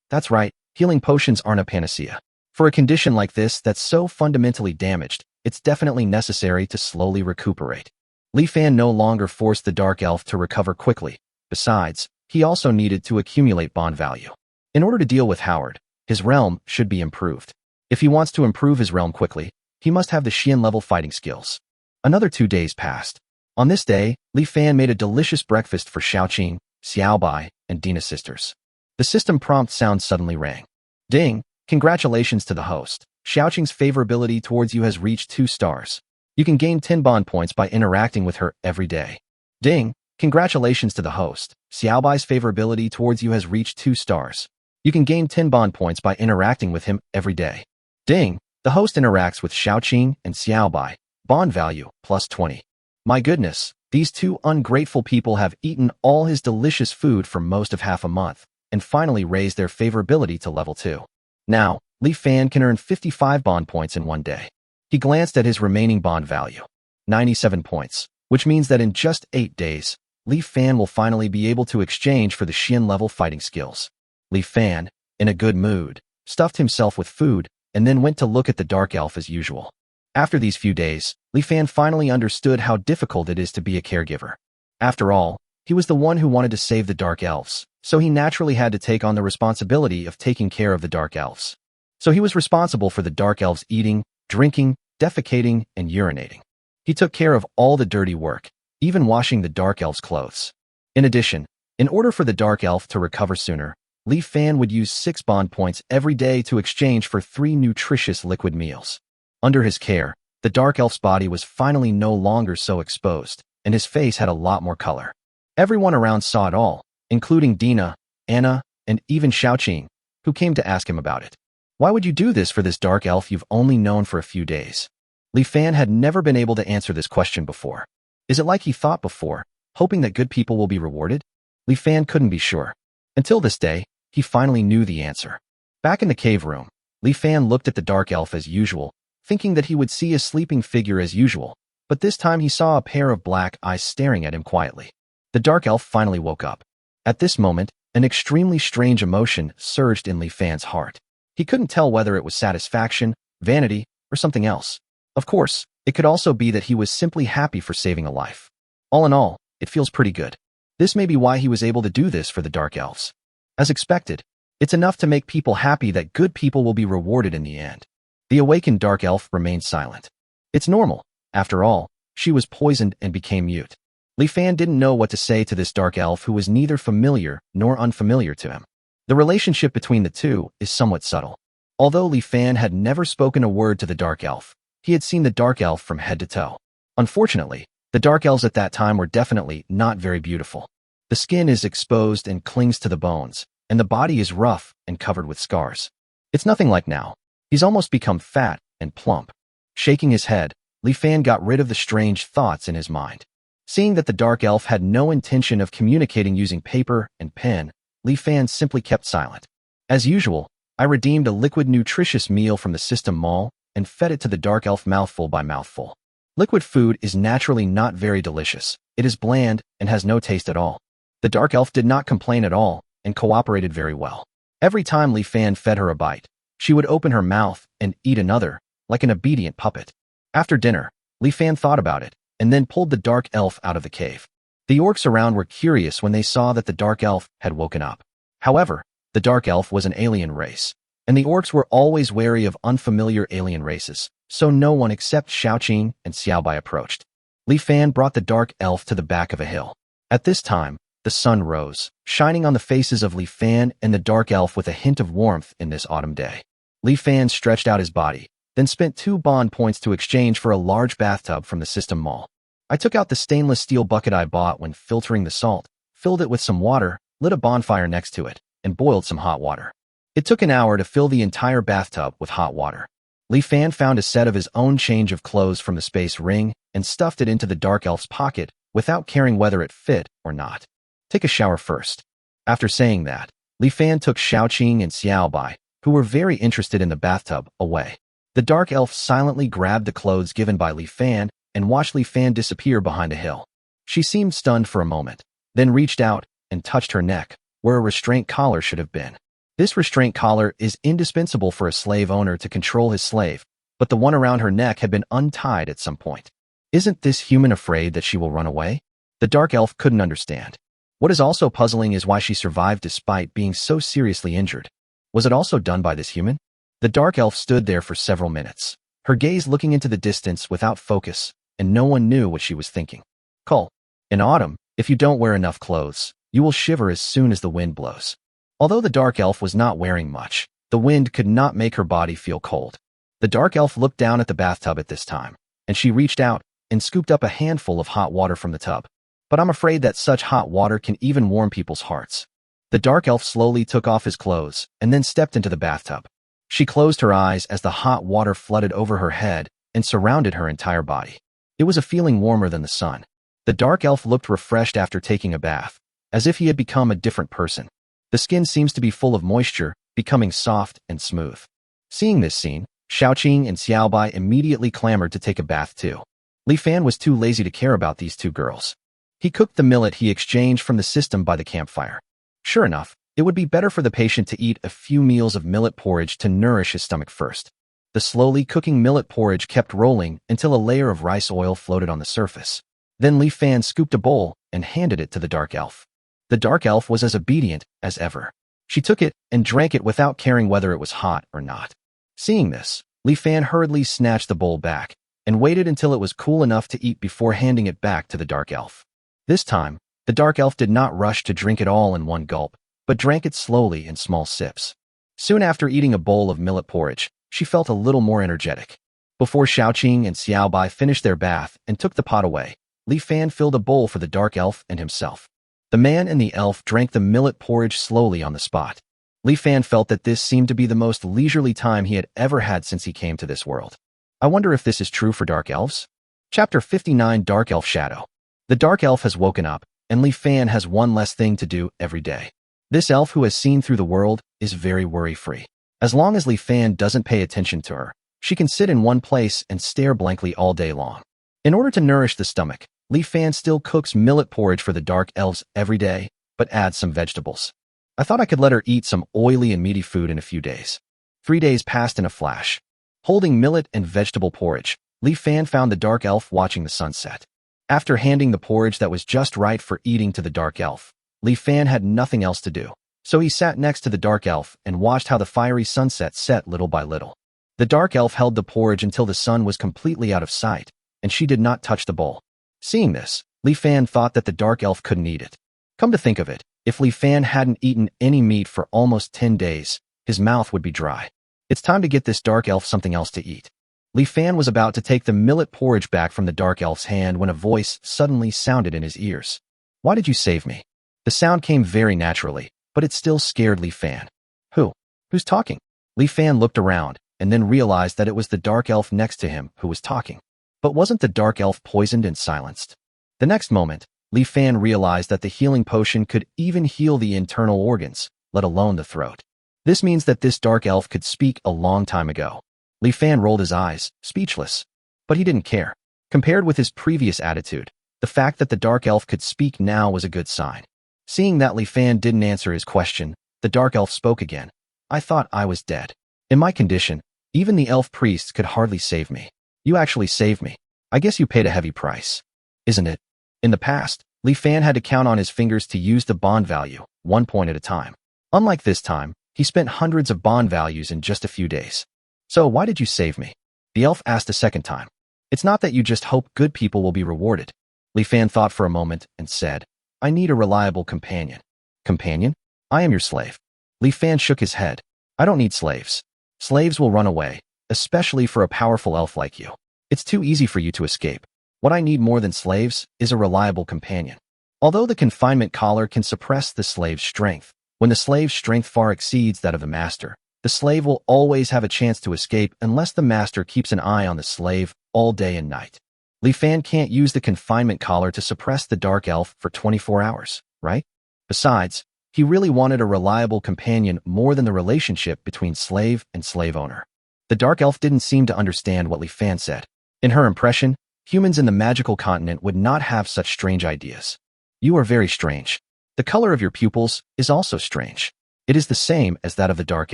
That's right, healing potions aren't a panacea. For a condition like this that's so fundamentally damaged, it's definitely necessary to slowly recuperate. Li Fan no longer forced the dark elf to recover quickly. Besides, he also needed to accumulate bond value. In order to deal with Howard, his realm should be improved. If he wants to improve his realm quickly, he must have the Xian-level fighting skills. Another 2 days passed. On this day, Li Fan made a delicious breakfast for Xiaoqing, Xiaobai, and Dina's sisters. The system prompt sound suddenly rang. Ding! Congratulations to the host. Xiaoqing's favorability towards you has reached 2 stars. You can gain 10 bond points by interacting with her every day. Ding! Congratulations to the host. Xiaobai's favorability towards you has reached 2 stars. You can gain 10 bond points by interacting with him every day. Ding! The host interacts with Xiaoqing and Xiaobai. Bond value, plus 20. My goodness, these 2 ungrateful people have eaten all his delicious food for most of half a month, and finally raised their favorability to level 2. Now, Li Fan can earn 55 bond points in 1 day. He glanced at his remaining bond value. 97 points, which means that in just 8 days, Li Fan will finally be able to exchange for the Xian-level fighting skills. Li Fan, in a good mood, stuffed himself with food, and then went to look at the dark elf as usual. After these few days, Li Fan finally understood how difficult it is to be a caregiver. After all, he was the one who wanted to save the dark elves, so he naturally had to take on the responsibility of taking care of the dark elves. So he was responsible for the dark elves eating, drinking, defecating, and urinating. He took care of all the dirty work, even washing the dark elf's clothes. In addition, in order for the dark elf to recover sooner, Li Fan would use 6 bond points every day to exchange for 3 nutritious liquid meals. Under his care, the dark elf's body was finally no longer so exposed, and his face had a lot more color. Everyone around saw it all, including Dina, Anna, and even Xiaoqing, who came to ask him about it. Why would you do this for this dark elf you've only known for a few days? Li Fan had never been able to answer this question before. Is it like he thought before, hoping that good people will be rewarded? Li Fan couldn't be sure. Until this day, he finally knew the answer. Back in the cave room, Li Fan looked at the dark elf as usual, thinking that he would see a sleeping figure as usual, but this time he saw a pair of black eyes staring at him quietly. The dark elf finally woke up. At this moment, an extremely strange emotion surged in Li Fan's heart. He couldn't tell whether it was satisfaction, vanity, or something else. Of course, it could also be that he was simply happy for saving a life. All in all, it feels pretty good. This may be why he was able to do this for the dark elves. As expected, it's enough to make people happy that good people will be rewarded in the end. The awakened dark elf remained silent. It's normal. After all, she was poisoned and became mute. Li Fan didn't know what to say to this dark elf who was neither familiar nor unfamiliar to him. The relationship between the two is somewhat subtle. Although Li Fan had never spoken a word to the dark elf, he had seen the dark elf from head to toe. Unfortunately, the dark elves at that time were definitely not very beautiful. The skin is exposed and clings to the bones, and the body is rough and covered with scars. It's nothing like now. He's almost become fat and plump. Shaking his head, Li Fan got rid of the strange thoughts in his mind. Seeing that the dark elf had no intention of communicating using paper and pen, Li Fan simply kept silent. As usual, I redeemed a liquid nutritious meal from the system mall and fed it to the dark elf mouthful by mouthful. Liquid food is naturally not very delicious. It is bland and has no taste at all. The dark elf did not complain at all and cooperated very well. Every time Li Fan fed her a bite, she would open her mouth and eat another, like an obedient puppet. After dinner, Li Fan thought about it and then pulled the dark elf out of the cave. The orcs around were curious when they saw that the dark elf had woken up. However, the dark elf was an alien race, and the orcs were always wary of unfamiliar alien races, so no one except Xiaoqing and Xiaobai approached. Li Fan brought the dark elf to the back of a hill. At this time, the sun rose, shining on the faces of Li Fan and the dark elf with a hint of warmth in this autumn day. Li Fan stretched out his body, then spent 2 bond points to exchange for a large bathtub from the system mall. I took out the stainless steel bucket I bought when filtering the salt, filled it with some water, lit a bonfire next to it, and boiled some hot water. It took an hour to fill the entire bathtub with hot water. Li Fan found a set of his own change of clothes from the space ring and stuffed it into the dark elf's pocket without caring whether it fit or not. Take a shower first. After saying that, Li Fan took Xiaoqing and Xiaobai, who were very interested in the bathtub, away. The dark elf silently grabbed the clothes given by Li Fan and watched Li Fan disappear behind a hill. She seemed stunned for a moment, then reached out and touched her neck, where a restraint collar should have been. This restraint collar is indispensable for a slave owner to control his slave, but the one around her neck had been untied at some point. Isn't this human afraid that she will run away? The dark elf couldn't understand. What is also puzzling is why she survived despite being so seriously injured. Was it also done by this human? The dark elf stood there for several minutes, her gaze looking into the distance without focus, and no one knew what she was thinking. Cull. In autumn, if you don't wear enough clothes, you will shiver as soon as the wind blows. Although the dark elf was not wearing much, the wind could not make her body feel cold. The dark elf looked down at the bathtub at this time, and she reached out and scooped up a handful of hot water from the tub. But I'm afraid that such hot water can even warm people's hearts. The dark elf slowly took off his clothes and then stepped into the bathtub. She closed her eyes as the hot water flooded over her head and surrounded her entire body. It was a feeling warmer than the sun. The dark elf looked refreshed after taking a bath, as if he had become a different person. The skin seems to be full of moisture, becoming soft and smooth. Seeing this scene, Xiaoqing and Xiaobai immediately clamored to take a bath too. Li Fan was too lazy to care about these 2 girls. He cooked the millet he exchanged from the system by the campfire. Sure enough, it would be better for the patient to eat a few meals of millet porridge to nourish his stomach first. The slowly cooking millet porridge kept rolling until a layer of rice oil floated on the surface. Then Li Fan scooped a bowl and handed it to the dark elf. The dark elf was as obedient as ever. She took it and drank it without caring whether it was hot or not. Seeing this, Li Fan hurriedly snatched the bowl back and waited until it was cool enough to eat before handing it back to the dark elf. This time, the dark elf did not rush to drink it all in one gulp, but drank it slowly in small sips. Soon after eating a bowl of millet porridge, she felt a little more energetic. Before Xiaoqing and Xiaobai finished their bath and took the pot away, Li Fan filled a bowl for the dark elf and himself. The man and the elf drank the millet porridge slowly on the spot. Li Fan felt that this seemed to be the most leisurely time he had ever had since he came to this world. I wonder if this is true for dark elves? Chapter 59 Dark Elf Shadow. The dark elf has woken up, and Li Fan has one less thing to do every day. This elf who has seen through the world is very worry-free. As long as Li Fan doesn't pay attention to her, she can sit in one place and stare blankly all day long. In order to nourish the stomach, Li Fan still cooks millet porridge for the dark elves every day, but adds some vegetables. I thought I could let her eat some oily and meaty food in a few days. 3 days passed in a flash. Holding millet and vegetable porridge, Li Fan found the dark elf watching the sunset. After handing the porridge that was just right for eating to the dark elf, Li Fan had nothing else to do, so he sat next to the dark elf and watched how the fiery sunset set little by little. The dark elf held the porridge until the sun was completely out of sight, and she did not touch the bowl. Seeing this, Li Fan thought that the dark elf couldn't eat it. Come to think of it, if Li Fan hadn't eaten any meat for almost 10 days, his mouth would be dry. It's time to get this dark elf something else to eat. Li Fan was about to take the millet porridge back from the dark elf's hand when a voice suddenly sounded in his ears. Why did you save me? The sound came very naturally, but it still scared Li Fan. Who's talking? Li Fan looked around, and then realized that it was the dark elf next to him who was talking. But wasn't the dark elf poisoned and silenced? The next moment, Li Fan realized that the healing potion could even heal the internal organs, let alone the throat. This means that this dark elf could speak a long time ago. Li Fan rolled his eyes, speechless. But he didn't care. Compared with his previous attitude, the fact that the dark elf could speak now was a good sign. Seeing that Li Fan didn't answer his question, the dark elf spoke again. I thought I was dead. In my condition, even the elf priests could hardly save me. You actually saved me. I guess you paid a heavy price. Isn't it? In the past, Li Fan had to count on his fingers to use the bond value, 1 point at a time. Unlike this time, he spent hundreds of bond values in just a few days. So why did you save me? The elf asked a second time. It's not that you just hope good people will be rewarded. Li Fan thought for a moment and said, I need a reliable companion. Companion? I am your slave. Li Fan shook his head. I don't need slaves. Slaves will run away, especially for a powerful elf like you. It's too easy for you to escape. What I need more than slaves is a reliable companion. Although the confinement collar can suppress the slave's strength, when the slave's strength far exceeds that of the master, the slave will always have a chance to escape unless the master keeps an eye on the slave all day and night. Li Fan can't use the confinement collar to suppress the dark elf for 24 hours, right? Besides, he really wanted a reliable companion more than the relationship between slave and slave owner. The dark elf didn't seem to understand what Li Fan said. In her impression, humans in the magical continent would not have such strange ideas. You are very strange. The color of your pupils is also strange. It is the same as that of the dark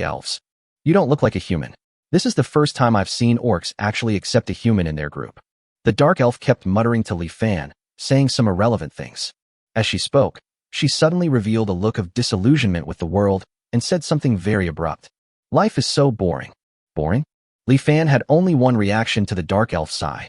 elves. You don't look like a human. This is the first time I've seen orcs actually accept a human in their group. The dark elf kept muttering to Li Fan, saying some irrelevant things. As she spoke, she suddenly revealed a look of disillusionment with the world and said something very abrupt. Life is so boring. Boring? Li Fan had only one reaction to the dark elf's sigh.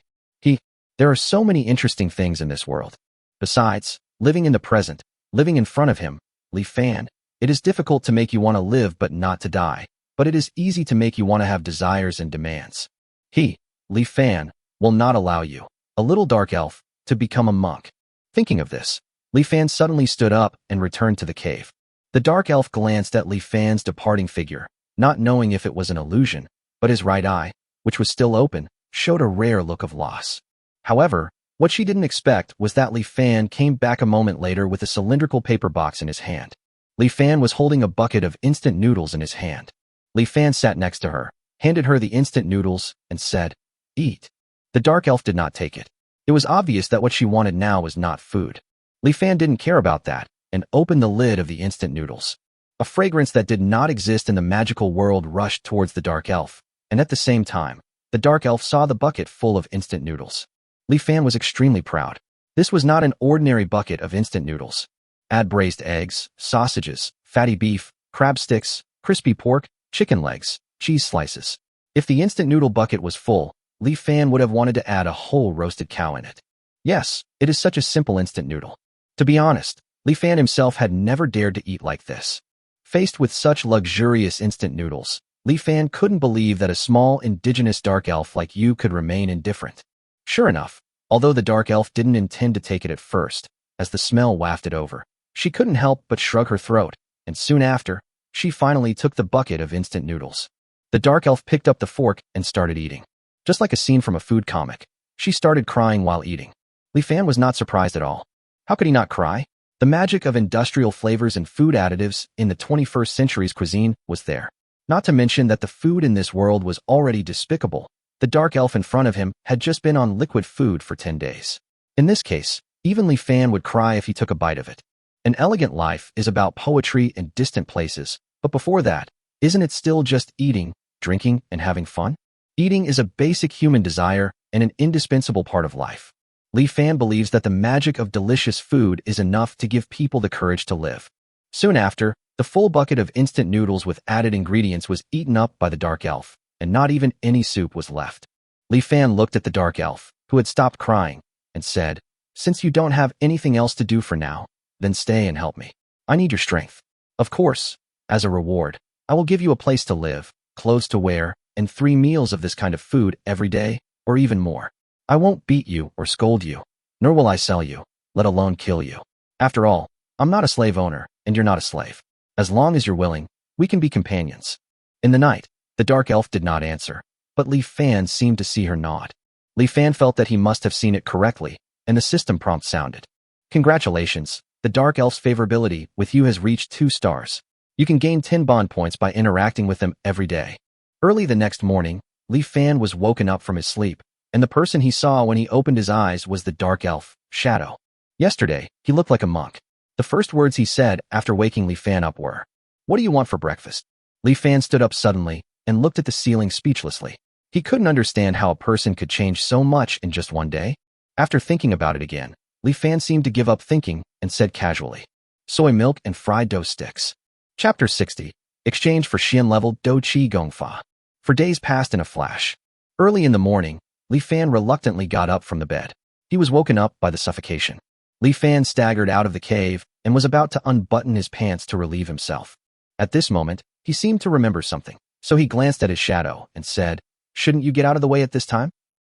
There are so many interesting things in this world. Besides, living in the present, living in front of him, Li Fan, it is difficult to make you want to live but not to die, but it is easy to make you want to have desires and demands. Li Fan, will not allow you, a little dark elf, to become a monk. Thinking of this, Li Fan suddenly stood up and returned to the cave. The dark elf glanced at Li Fan's departing figure, not knowing if it was an illusion, but his right eye, which was still open, showed a rare look of loss. However, what she didn't expect was that Li Fan came back a moment later with a cylindrical paper box in his hand. Li Fan was holding a bucket of instant noodles in his hand. Li Fan sat next to her, handed her the instant noodles, and said, Eat. The dark elf did not take it. It was obvious that what she wanted now was not food. Li Fan didn't care about that, and opened the lid of the instant noodles. A fragrance that did not exist in the magical world rushed towards the dark elf, and at the same time, the dark elf saw the bucket full of instant noodles. Li Fan was extremely proud. This was not an ordinary bucket of instant noodles. Add braised eggs, sausages, fatty beef, crab sticks, crispy pork, chicken legs, cheese slices. If the instant noodle bucket was full, Li Fan would have wanted to add a whole roasted cow in it. Yes, it is such a simple instant noodle. To be honest, Li Fan himself had never dared to eat like this. Faced with such luxurious instant noodles, Li Fan couldn't believe that a small indigenous dark elf like you could remain indifferent. Sure enough, although the dark elf didn't intend to take it at first, as the smell wafted over, she couldn't help but shrug her throat, and soon after, she finally took the bucket of instant noodles. The dark elf picked up the fork and started eating. Just like a scene from a food comic, she started crying while eating. Li Fan was not surprised at all. How could he not cry? The magic of industrial flavors and food additives in the 21st century's cuisine was there. Not to mention that the food in this world was already despicable. The dark elf in front of him had just been on liquid food for 10 days. In this case, even Li Fan would cry if he took a bite of it. An elegant life is about poetry in distant places, but before that, isn't it still just eating, drinking, and having fun? Eating is a basic human desire and an indispensable part of life. Li Fan believes that the magic of delicious food is enough to give people the courage to live. Soon after, the full bucket of instant noodles with added ingredients was eaten up by the dark elf, and not even any soup was left. Li Fan looked at the dark elf, who had stopped crying, and said, "Since you don't have anything else to do for now, then stay and help me. I need your strength. Of course, as a reward, I will give you a place to live, clothes to wear, and 3 meals of this kind of food every day, or even more. I won't beat you or scold you, nor will I sell you, let alone kill you. After all, I'm not a slave owner, and you're not a slave. As long as you're willing, we can be companions." In the night, the dark elf did not answer, but Li Fan seemed to see her nod. Li Fan felt that he must have seen it correctly, and the system prompt sounded. "Congratulations, the dark elf's favorability with you has reached 2 stars. You can gain 10 bond points by interacting with them every day." Early the next morning, Li Fan was woken up from his sleep, and the person he saw when he opened his eyes was the dark elf, Shadow. Yesterday, he looked like a monk. The first words he said after waking Li Fan up were, "What do you want for breakfast?" Li Fan stood up suddenly and looked at the ceiling speechlessly. He couldn't understand how a person could change so much in just one day. After thinking about it again, Li Fan seemed to give up thinking and said casually, "Soy milk and fried dough sticks." Chapter 60. Exchange for Xian-level Do Qi Gongfa. For days passed in a flash. Early in the morning, Li Fan reluctantly got up from the bed. He was woken up by the suffocation. Li Fan staggered out of the cave and was about to unbutton his pants to relieve himself. At this moment, he seemed to remember something, so he glanced at his shadow and said, "Shouldn't you get out of the way at this time?"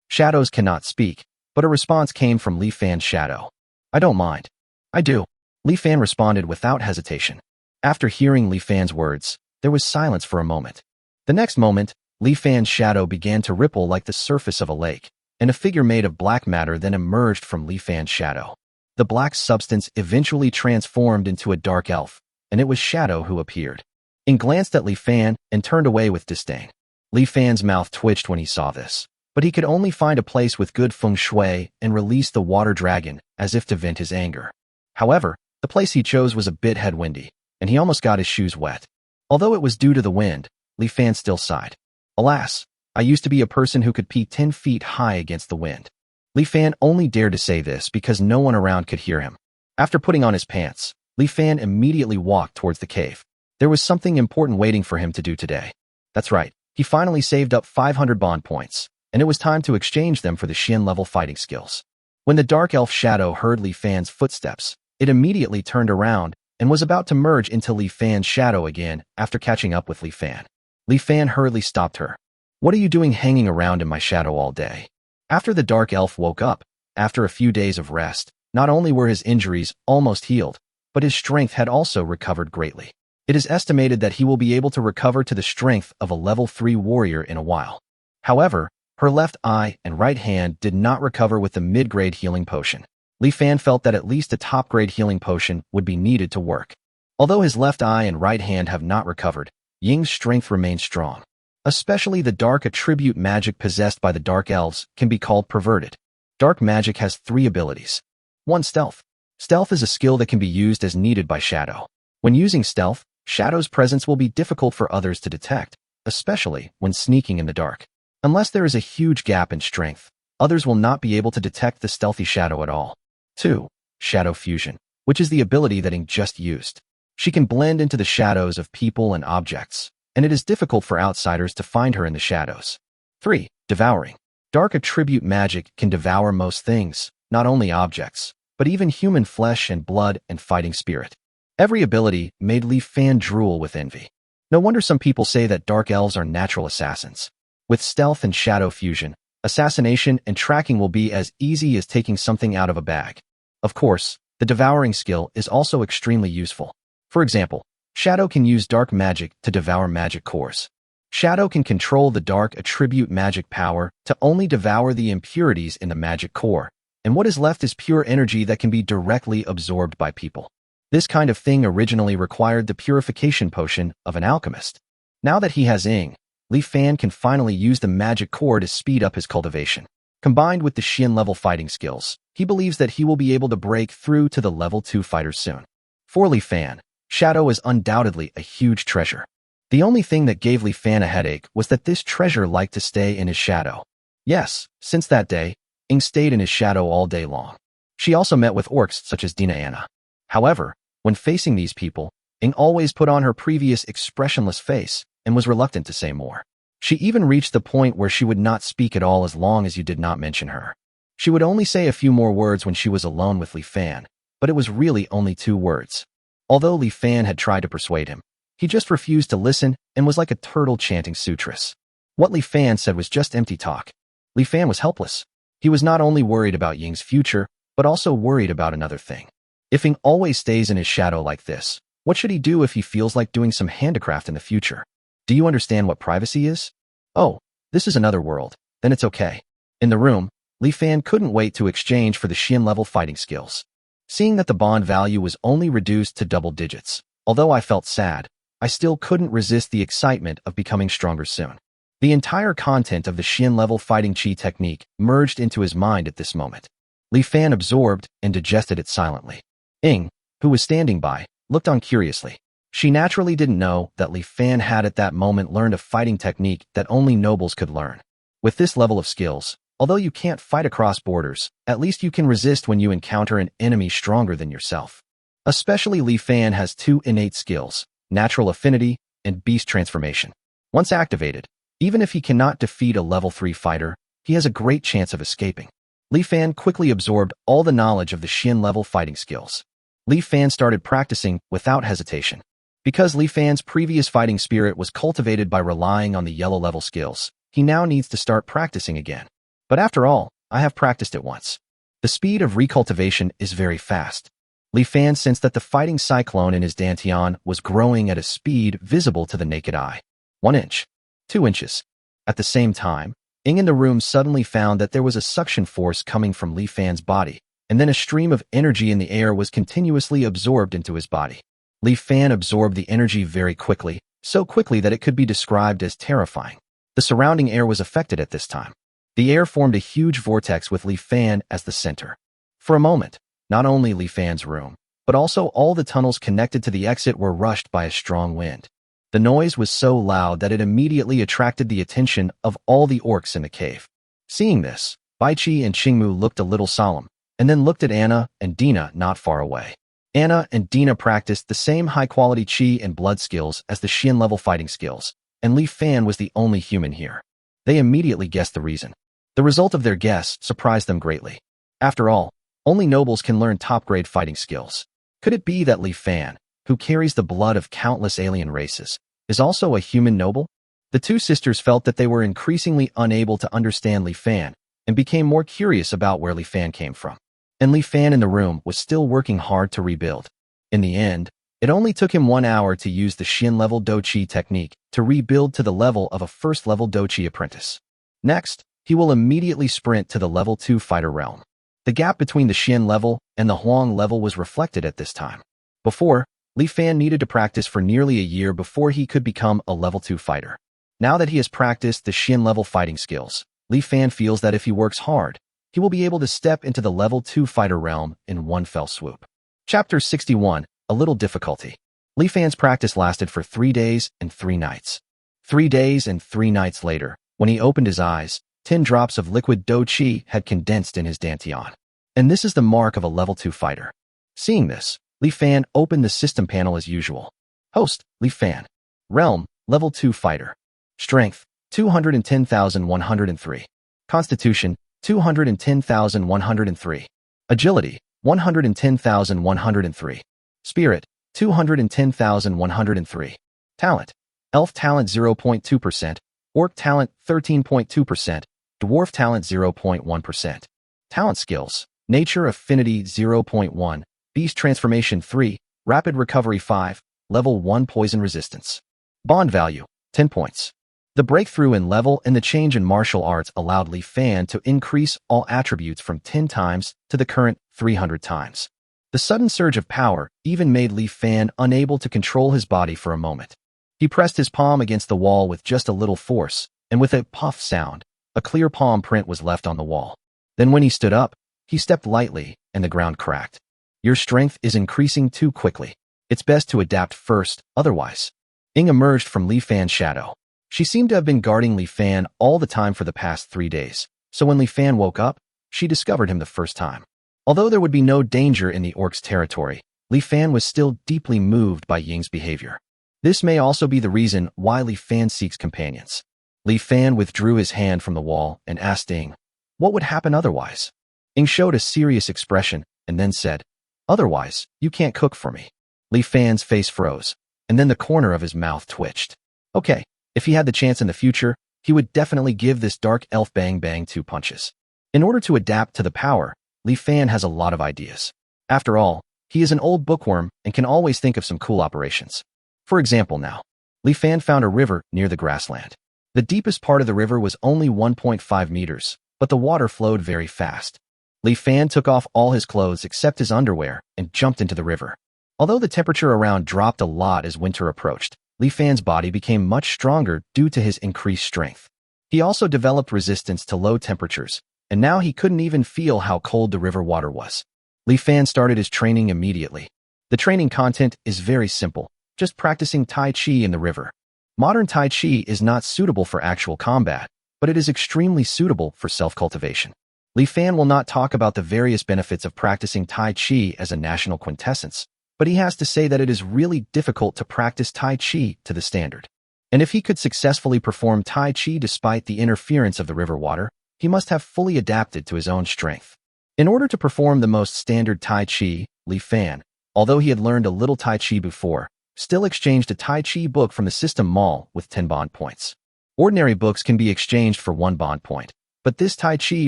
Shadows cannot speak, but a response came from Li Fan's shadow. "I don't mind." "I do," Li Fan responded without hesitation. After hearing Li Fan's words, there was silence for a moment. The next moment, Li Fan's shadow began to ripple like the surface of a lake, and a figure made of black matter then emerged from Li Fan's shadow. The black substance eventually transformed into a dark elf, and it was Shadow who appeared. He glanced at Li Fan and turned away with disdain. Li Fan's mouth twitched when he saw this, but he could only find a place with good feng shui and release the water dragon as if to vent his anger. However, the place he chose was a bit headwindy, and he almost got his shoes wet. Although it was due to the wind, Li Fan still sighed. "Alas, I used to be a person who could peak 10 feet high against the wind." Li Fan only dared to say this because no one around could hear him. After putting on his pants, Li Fan immediately walked towards the cave. There was something important waiting for him to do today. That's right, he finally saved up 500 bond points, and it was time to exchange them for the Xian-level fighting skills. When the dark elf Shadow heard Li Fan's footsteps, it immediately turned around and was about to merge into Li Fan's shadow again after catching up with Li Fan. Li Fan hurriedly stopped her. "What are you doing hanging around in my shadow all day?" After the dark elf woke up, after a few days of rest, not only were his injuries almost healed, but his strength had also recovered greatly. It is estimated that he will be able to recover to the strength of a level 3 warrior in a while. However, her left eye and right hand did not recover with the mid-grade healing potion. Li Fan felt that at least a top-grade healing potion would be needed to work. Although his left eye and right hand have not recovered, Ying's strength remains strong. Especially the dark attribute magic possessed by the dark elves can be called perverted. Dark magic has 3 abilities. 1. Stealth. Stealth is a skill that can be used as needed by Shadow. When using stealth, Shadow's presence will be difficult for others to detect, especially when sneaking in the dark. Unless there is a huge gap in strength, others will not be able to detect the stealthy Shadow at all. 2. Shadow Fusion, which is the ability that Ying just used. She can blend into the shadows of people and objects, and it is difficult for outsiders to find her in the shadows. 3. Devouring. Dark attribute magic can devour most things, not only objects, but even human flesh and blood and fighting spirit. Every ability made Li Fan drool with envy. No wonder some people say that dark elves are natural assassins. With stealth and shadow fusion, assassination and tracking will be as easy as taking something out of a bag. Of course, the devouring skill is also extremely useful. For example, Shadow can use dark magic to devour magic cores. Shadow can control the dark attribute magic power to only devour the impurities in the magic core, and what is left is pure energy that can be directly absorbed by people. This kind of thing originally required the purification potion of an alchemist. Now that he has Ing, Li Fan can finally use the magic core to speed up his cultivation. Combined with the Xian level fighting skills, he believes that he will be able to break through to the level 2 fighter soon. For Li Fan, Shadow is undoubtedly a huge treasure. The only thing that gave Li Fan a headache was that this treasure liked to stay in his shadow. Yes, since that day, Ing stayed in his shadow all day long. She also met with orcs such as Dina Anna. However, when facing these people, Ing always put on her previous expressionless face and was reluctant to say more. She even reached the point where she would not speak at all as long as you did not mention her. She would only say a few more words when she was alone with Li Fan, but it was really only 2 words. Although Li Fan had tried to persuade him, he just refused to listen and was like a turtle chanting sutras. What Li Fan said was just empty talk. Li Fan was helpless. He was not only worried about Ying's future, but also worried about another thing. If Ying always stays in his shadow like this, what should he do if he feels like doing some handicraft in the future? Do you understand what privacy is? Oh, this is another world. Then it's okay. In the room, Li Fan couldn't wait to exchange for the Xian level fighting skills. Seeing that the bond value was only reduced to double digits, although I felt sad, I still couldn't resist the excitement of becoming stronger soon. The entire content of the Xian level fighting chi technique merged into his mind at this moment. Li Fan absorbed and digested it silently. Ing, who was standing by, looked on curiously. She naturally didn't know that Li Fan had at that moment learned a fighting technique that only nobles could learn. With this level of skills, although you can't fight across borders, at least you can resist when you encounter an enemy stronger than yourself. Especially Li Fan has 2 innate skills, natural affinity and beast transformation. Once activated, even if he cannot defeat a level 3 fighter, he has a great chance of escaping. Li Fan quickly absorbed all the knowledge of the Xian level fighting skills. Li Fan started practicing without hesitation. Because Li Fan's previous fighting spirit was cultivated by relying on the yellow level skills, he now needs to start practicing again. But after all, I have practiced it once. The speed of recultivation is very fast. Li Fan sensed that the fighting cyclone in his dantian was growing at a speed visible to the naked eye. 1 inch. 2 inches. At the same time, Ing in the room suddenly found that there was a suction force coming from Li Fan's body, and then a stream of energy in the air was continuously absorbed into his body. Li Fan absorbed the energy very quickly, so quickly that it could be described as terrifying. The surrounding air was affected at this time. The air formed a huge vortex with Li Fan as the center. For a moment, not only Li Fan's room, but also all the tunnels connected to the exit were rushed by a strong wind. The noise was so loud that it immediately attracted the attention of all the orcs in the cave. Seeing this, Baichi and Qingmu looked a little solemn, and then looked at Anna and Dina not far away. Anna and Dina practiced the same high-quality chi and blood skills as the Xian level fighting skills, and Li Fan was the only human here. They immediately guessed the reason. The result of their guess surprised them greatly. After all, only nobles can learn top-grade fighting skills. Could it be that Li Fan, who carries the blood of countless alien races, is also a human noble? The 2 sisters felt that they were increasingly unable to understand Li Fan and became more curious about where Li Fan came from. And Li Fan in the room was still working hard to rebuild. In the end, it only took him 1 hour to use the Xian level Douqi technique to rebuild to the level of a first level Douqi apprentice. Next, he will immediately sprint to the level 2 fighter realm. The gap between the Xian level and the Huang level was reflected at this time. Before, Li Fan needed to practice for nearly a year before he could become a level 2 fighter. Now that he has practiced the Xian level fighting skills, Li Fan feels that if he works hard, he will be able to step into the level 2 fighter realm in one fell swoop. Chapter 61, A Little Difficulty. Li Fan's practice lasted for 3 days and 3 nights. 3 days and 3 nights later, when he opened his eyes, 10 drops of liquid Douqi had condensed in his dantian. And this is the mark of a level 2 fighter. Seeing this, Li Fan opened the system panel as usual. Host, Li Fan. Realm, level 2 fighter. Strength, 210,103. Constitution, 210,103. Agility, 110,103. Spirit, 210,103. Talent. Elf talent 0.2%, Orc talent 13.2%, Dwarf talent 0.1%. Talent skills. Nature affinity 0.1, Beast transformation 3, Rapid recovery 5, Level 1 poison resistance. Bond value, 10 points. The breakthrough in level and the change in martial arts allowed Li Fan to increase all attributes from 10 times to the current 300 times. The sudden surge of power even made Li Fan unable to control his body for a moment. He pressed his palm against the wall with just a little force, and with a puff sound, a clear palm print was left on the wall. Then when he stood up, he stepped lightly, and the ground cracked. Your strength is increasing too quickly. It's best to adapt first, otherwise. Ing emerged from Li Fan's shadow. She seemed to have been guarding Li Fan all the time for the past 3 days, so when Li Fan woke up, she discovered him the first time. Although there would be no danger in the orc's territory, Li Fan was still deeply moved by Ying's behavior. This may also be the reason why Li Fan seeks companions. Li Fan withdrew his hand from the wall and asked Ing, what would happen otherwise? Ing showed a serious expression and then said, otherwise, you can't cook for me. Li Fan's face froze, and then the corner of his mouth twitched. Okay, if he had the chance in the future, he would definitely give this dark elf Bang Bang 2 punches. In order to adapt to the power, Li Fan has a lot of ideas. After all, he is an old bookworm and can always think of some cool operations. For example now, Li Fan found a river near the grassland. The deepest part of the river was only 1.5 meters, but the water flowed very fast. Li Fan took off all his clothes except his underwear and jumped into the river. Although the temperature around dropped a lot as winter approached, Li Fan's body became much stronger due to his increased strength. He also developed resistance to low temperatures, and now he couldn't even feel how cold the river water was. Li Fan started his training immediately. The training content is very simple, just practicing Tai Chi in the river. Modern Tai Chi is not suitable for actual combat, but it is extremely suitable for self-cultivation. Li Fan will not talk about the various benefits of practicing Tai Chi as a national quintessence, but he has to say that it is really difficult to practice Tai Chi to the standard. And if he could successfully perform Tai Chi despite the interference of the river water, he must have fully adapted to his own strength. In order to perform the most standard Tai Chi, Li Fan, although he had learned a little Tai Chi before, still exchanged a Tai Chi book from the system mall with 10 bond points. Ordinary books can be exchanged for 1 bond point, but this Tai Chi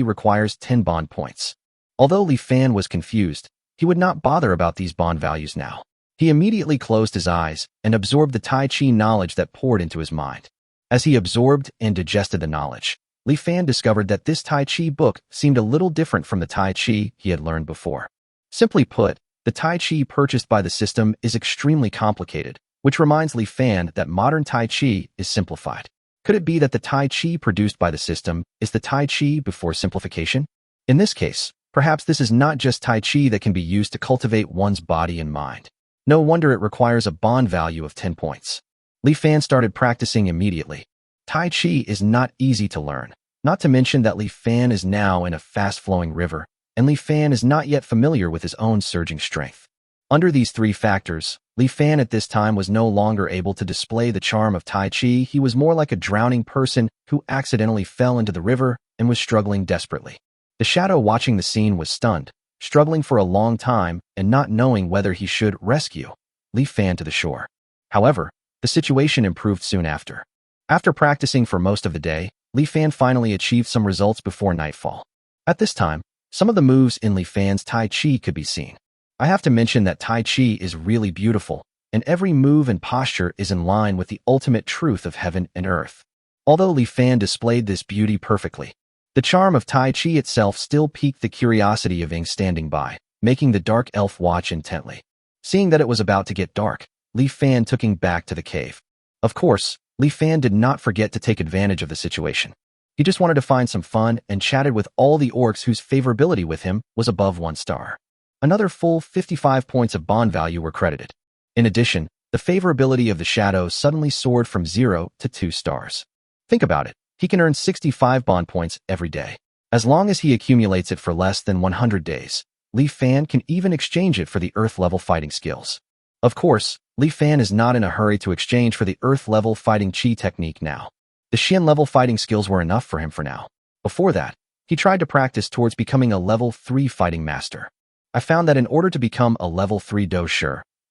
requires 10 bond points. Although Li Fan was confused, he would not bother about these bond values now. He immediately closed his eyes and absorbed the Tai Chi knowledge that poured into his mind. As he absorbed and digested the knowledge, Li Fan discovered that this Tai Chi book seemed a little different from the Tai Chi he had learned before. Simply put, the Tai Chi purchased by the system is extremely complicated, which reminds Li Fan that modern Tai Chi is simplified. Could it be that the Tai Chi produced by the system is the Tai Chi before simplification? In this case, perhaps this is not just Tai Chi that can be used to cultivate one's body and mind. No wonder it requires a bond value of 10 points. Li Fan started practicing immediately. Tai Chi is not easy to learn, not to mention that Li Fan is now in a fast-flowing river, and Li Fan is not yet familiar with his own surging strength. Under these 3 factors, Li Fan at this time was no longer able to display the charm of Tai Chi. He was more like a drowning person who accidentally fell into the river and was struggling desperately. The shadow watching the scene was stunned, struggling for a long time and not knowing whether he should rescue Li Fan to the shore. However, the situation improved soon after. After practicing for most of the day, Li Fan finally achieved some results before nightfall. At this time, some of the moves in Li Fan's Tai Chi could be seen. I have to mention that Tai Chi is really beautiful, and every move and posture is in line with the ultimate truth of heaven and earth. Although Li Fan displayed this beauty perfectly, the charm of Tai Chi itself still piqued the curiosity of Ing standing by, making the dark elf watch intently. Seeing that it was about to get dark, Li Fan took Ing back to the cave. Of course, Li Fan did not forget to take advantage of the situation. He just wanted to find some fun and chatted with all the orcs whose favorability with him was above 1 star. Another full 55 points of bond value were credited. In addition, the favorability of the shadow suddenly soared from 0 to 2 stars. Think about it, he can earn 65 bond points every day. As long as he accumulates it for less than 100 days, Li Fan can even exchange it for the Earth-level fighting skills. Of course, Li Fan is not in a hurry to exchange for the Earth-level fighting Chi technique now. The Shin-level fighting skills were enough for him for now. Before that, he tried to practice towards becoming a level 3 fighting master. I found that in order to become a level 3 do shi,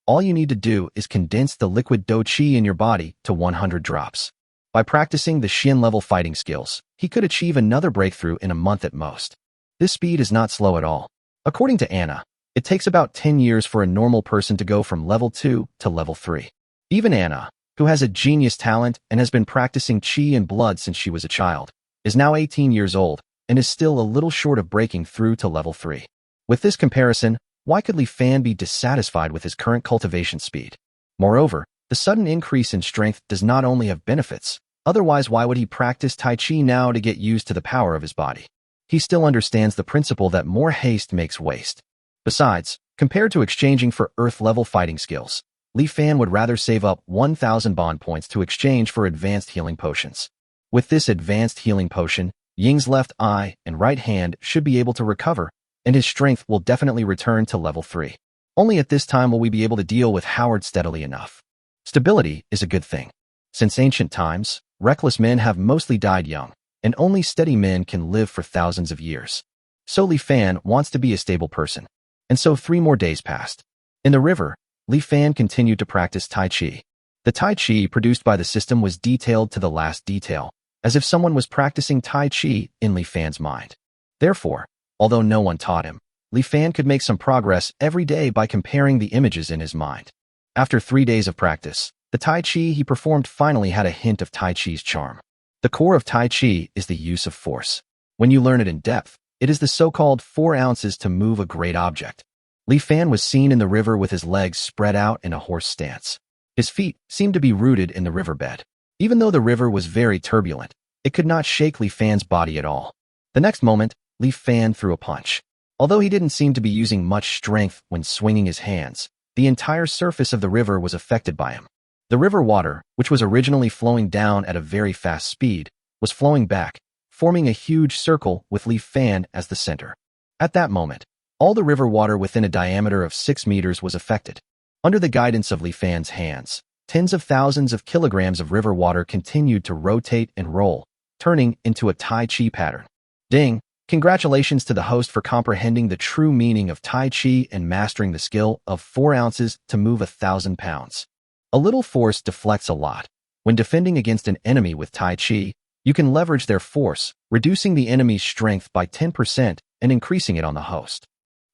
all you need to do is condense the liquid do qi in your body to 100 drops. By practicing the Xian level fighting skills, he could achieve another breakthrough in a month at most. This speed is not slow at all. According to Anna, it takes about 10 years for a normal person to go from level 2 to level 3. Even Anna, who has a genius talent and has been practicing qi and blood since she was a child, is now 18 years old and is still a little short of breaking through to level 3. With this comparison, why could Li Fan be dissatisfied with his current cultivation speed? Moreover, the sudden increase in strength does not only have benefits, otherwise why would he practice Tai Chi now to get used to the power of his body? He still understands the principle that more haste makes waste. Besides, compared to exchanging for Earth-level fighting skills, Li Fan would rather save up 1,000 bond points to exchange for advanced healing potions. With this advanced healing potion, Ying's left eye and right hand should be able to recover, and his strength will definitely return to level 3. Only at this time will we be able to deal with Howard steadily enough. Stability is a good thing. Since ancient times, reckless men have mostly died young, and only steady men can live for thousands of years. So Li Fan wants to be a stable person. And so 3 more days passed. In the river, Li Fan continued to practice Tai Chi. The Tai Chi produced by the system was detailed to the last detail, as if someone was practicing Tai Chi in Li Fan's mind. Therefore, although no one taught him, Li Fan could make some progress every day by comparing the images in his mind. After 3 days of practice, the Tai Chi he performed finally had a hint of Tai Chi's charm. The core of Tai Chi is the use of force. When you learn it in depth, it is the so-called 4 ounces to move a great object. Li Fan was seen in the river with his legs spread out in a horse stance. His feet seemed to be rooted in the riverbed. Even though the river was very turbulent, it could not shake Li Fan's body at all. The next moment, Li Fan threw a punch. Although he didn't seem to be using much strength when swinging his hands, the entire surface of the river was affected by him. The river water, which was originally flowing down at a very fast speed, was flowing back, forming a huge circle with Li Fan as the center. At that moment, all the river water within a diameter of 6 meters was affected. Under the guidance of Li Fan's hands, tens of thousands of kilograms of river water continued to rotate and roll, turning into a Tai Chi pattern. Ding! Congratulations to the host for comprehending the true meaning of Tai Chi and mastering the skill of 4 ounces to move 1,000 pounds. A little force deflects a lot. When defending against an enemy with Tai Chi, you can leverage their force, reducing the enemy's strength by 10% and increasing it on the host.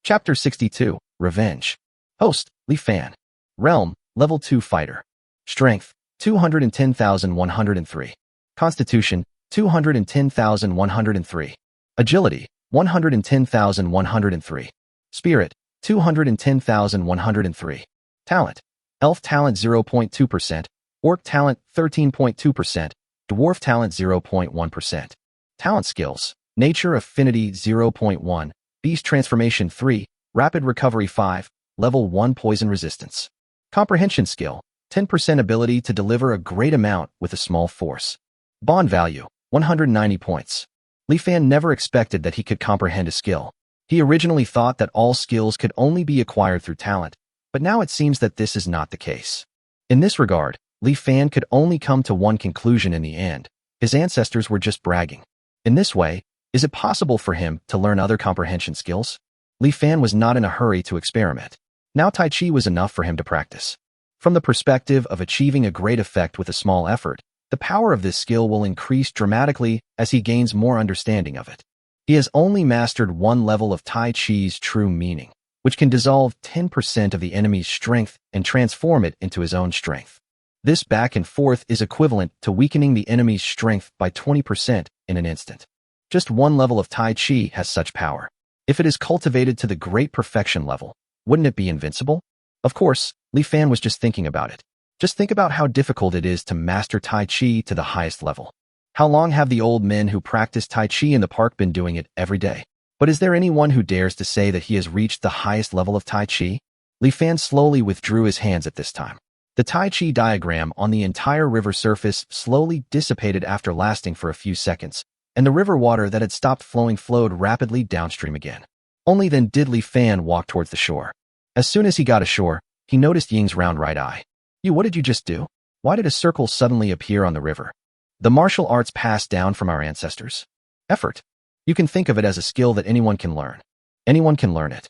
Chapter 62, Revenge. Host, Li Fan. Realm, Level 2 Fighter. Strength, 210,103. Constitution, 210,103. Agility, 110,103. Spirit, 210,103. Talent. Elf talent 0.2%, Orc talent 13.2%, Dwarf talent 0.1%. Talent skills. Nature affinity 0.1, Beast transformation 3, Rapid recovery 5, Level 1 poison resistance. Comprehension skill. 10% ability to deliver a great amount with a small force. Bond value, 190 points. Li Fan never expected that he could comprehend a skill. He originally thought that all skills could only be acquired through talent, but now it seems that this is not the case. In this regard, Li Fan could only come to one conclusion in the end. His ancestors were just bragging. In this way, is it possible for him to learn other comprehension skills? Li Fan was not in a hurry to experiment. Now Tai Chi was enough for him to practice. From the perspective of achieving a great effect with a small effort, the power of this skill will increase dramatically as he gains more understanding of it. He has only mastered one level of Tai Chi's true meaning, which can dissolve 10% of the enemy's strength and transform it into his own strength. This back and forth is equivalent to weakening the enemy's strength by 20% in an instant. Just one level of Tai Chi has such power. If it is cultivated to the great perfection level, wouldn't it be invincible? Of course, Li Fan was just thinking about it. Just think about how difficult it is to master Tai Chi to the highest level. How long have the old men who practice Tai Chi in the park been doing it every day? But is there anyone who dares to say that he has reached the highest level of Tai Chi? Li Fan slowly withdrew his hands at this time. The Tai Chi diagram on the entire river surface slowly dissipated after lasting for a few seconds, and the river water that had stopped flowing flowed rapidly downstream again. Only then did Li Fan walk towards the shore. As soon as he got ashore, he noticed Ying's round right eye. What did you just do? Why did a circle suddenly appear on the river? The martial arts passed down from our ancestors. Effort. You can think of it as a skill that anyone can learn. Anyone can learn it.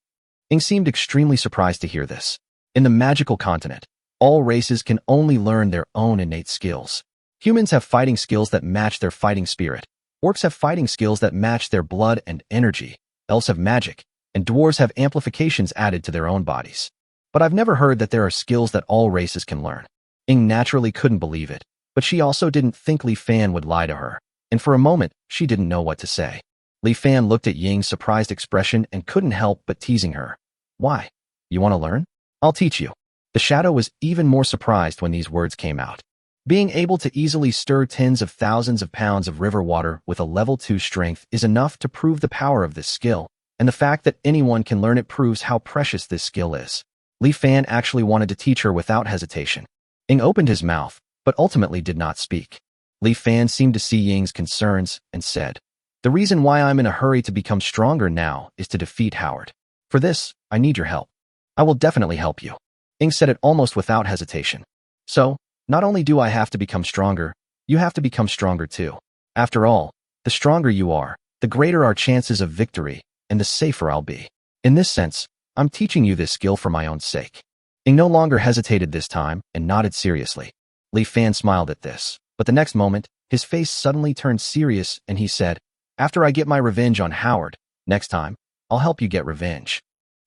Ing seemed extremely surprised to hear this. In the magical continent, all races can only learn their own innate skills. Humans have fighting skills that match their fighting spirit. Orcs have fighting skills that match their blood and energy. Elves have magic, and dwarves have amplifications added to their own bodies. But I've never heard that there are skills that all races can learn. Ing naturally couldn't believe it, but she also didn't think Li Fan would lie to her, and for a moment, she didn't know what to say. Li Fan looked at Ying's surprised expression and couldn't help but teasing her. Why? You want to learn? I'll teach you. The shadow was even more surprised when these words came out. Being able to easily stir tens of thousands of pounds of river water with a level 2 strength is enough to prove the power of this skill, and the fact that anyone can learn it proves how precious this skill is. Li Fan actually wanted to teach her without hesitation. Ing opened his mouth, but ultimately did not speak. Li Fan seemed to see Ying's concerns and said, "The reason why I'm in a hurry to become stronger now is to defeat Howard. For this, I need your help. I will definitely help you." Ing said it almost without hesitation. So, not only do I have to become stronger, you have to become stronger too. After all, the stronger you are, the greater our chances of victory, and the safer I'll be. In this sense, I'm teaching you this skill for my own sake. Ing no longer hesitated this time and nodded seriously. Li Fan smiled at this, but the next moment, his face suddenly turned serious and he said, "After I get my revenge on Howard, next time, I'll help you get revenge."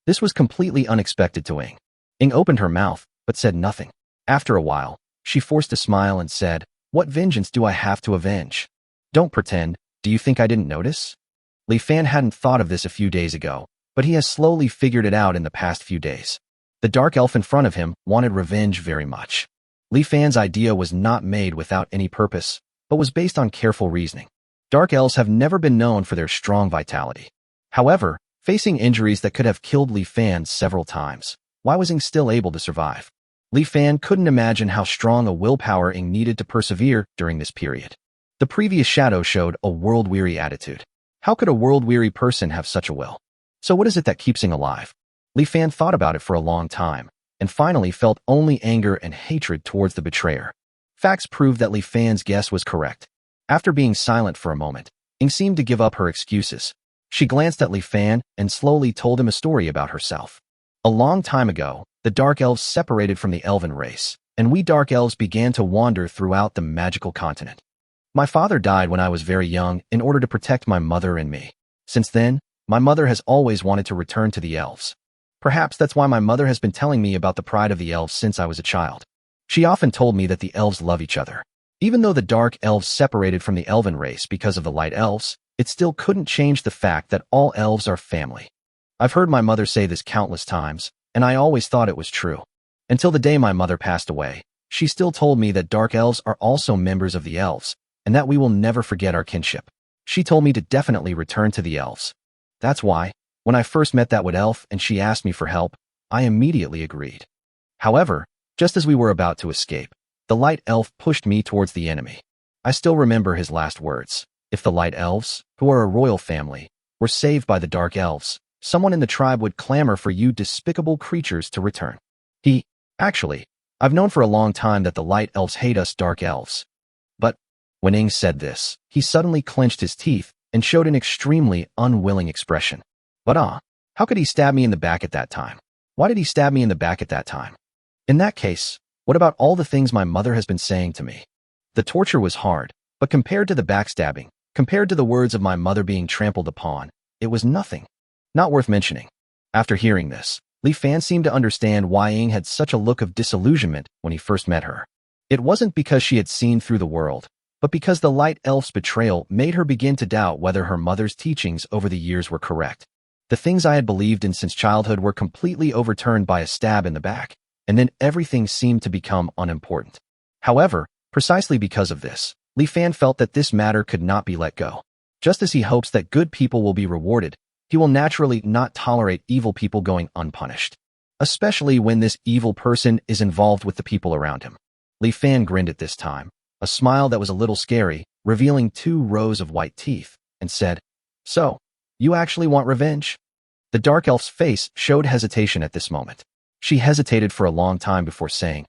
This was completely unexpected to Ing. Ing opened her mouth, but said nothing. After a while, she forced a smile and said, "What vengeance do I have to avenge? Don't pretend, do you think I didn't notice?" Li Fan hadn't thought of this a few days ago, but he has slowly figured it out in the past few days. The dark elf in front of him wanted revenge very much. Li Fan's idea was not made without any purpose, but was based on careful reasoning. Dark elves have never been known for their strong vitality. However, facing injuries that could have killed Li Fan several times, why was Ing still able to survive? Li Fan couldn't imagine how strong a willpower Ing needed to persevere during this period. The previous shadow showed a world-weary attitude. How could a world-weary person have such a will? So what is it that keeps Ing alive? Li Fan thought about it for a long time, and finally felt only anger and hatred towards the betrayer. Facts proved that Li Fan's guess was correct. After being silent for a moment, Ing seemed to give up her excuses. She glanced at Li Fan and slowly told him a story about herself. A long time ago, the Dark Elves separated from the Elven race, and we Dark Elves began to wander throughout the magical continent. My father died when I was very young in order to protect my mother and me. Since then, my mother has always wanted to return to the elves. Perhaps that's why my mother has been telling me about the pride of the elves since I was a child. She often told me that the elves love each other. Even though the Dark Elves separated from the Elven race because of the Light Elves, it still couldn't change the fact that all elves are family. I've heard my mother say this countless times, and I always thought it was true. Until the day my mother passed away, she still told me that Dark Elves are also members of the elves, and that we will never forget our kinship. She told me to definitely return to the elves. That's why, when I first met that wood elf and she asked me for help, I immediately agreed. However, just as we were about to escape, the Light Elf pushed me towards the enemy. I still remember his last words. If the Light Elves, who are a royal family, were saved by the Dark Elves, someone in the tribe would clamor for you despicable creatures to return. Actually, I've known for a long time that the Light Elves hate us Dark Elves. But, when Ing said this, he suddenly clenched his teeth and showed an extremely unwilling expression. But how could he stab me in the back at that time? Why did he stab me in the back at that time? In that case, what about all the things my mother has been saying to me? The torture was hard, but compared to the backstabbing, compared to the words of my mother being trampled upon, it was nothing. Not worth mentioning. After hearing this, Li Fan seemed to understand why Ing had such a look of disillusionment when he first met her. It wasn't because she had seen through the world, but because the Light Elf's betrayal made her begin to doubt whether her mother's teachings over the years were correct. The things I had believed in since childhood were completely overturned by a stab in the back, and then everything seemed to become unimportant. However, precisely because of this, Li Fan felt that this matter could not be let go. Just as he hopes that good people will be rewarded, he will naturally not tolerate evil people going unpunished, especially when this evil person is involved with the people around him. Li Fan grinned at this time, a smile that was a little scary, revealing 2 rows of white teeth, and said, "So, you actually want revenge?" The Dark Elf's face showed hesitation at this moment. She hesitated for a long time before saying,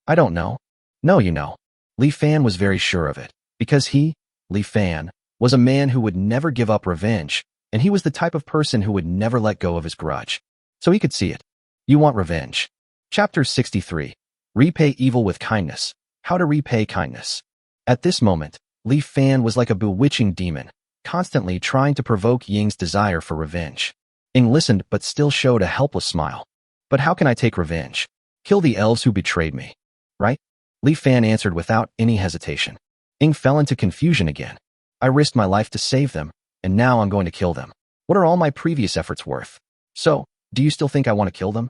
I don't know. No, you know. Li Fan was very sure of it, because he, Li Fan, was a man who would never give up revenge, and he was the type of person who would never let go of his grudge. So he could see it. You want revenge. Chapter 63. Repay evil with kindness. How to repay kindness. At this moment, Li Fan was like a bewitching demon, constantly trying to provoke Ying's desire for revenge. Ying listened but still showed a helpless smile. But how can I take revenge? Kill the elves who betrayed me. Right? Li Fan answered without any hesitation. Ying fell into confusion again. I risked my life to save them, and now I'm going to kill them. What are all my previous efforts worth? So, do you still think I want to kill them?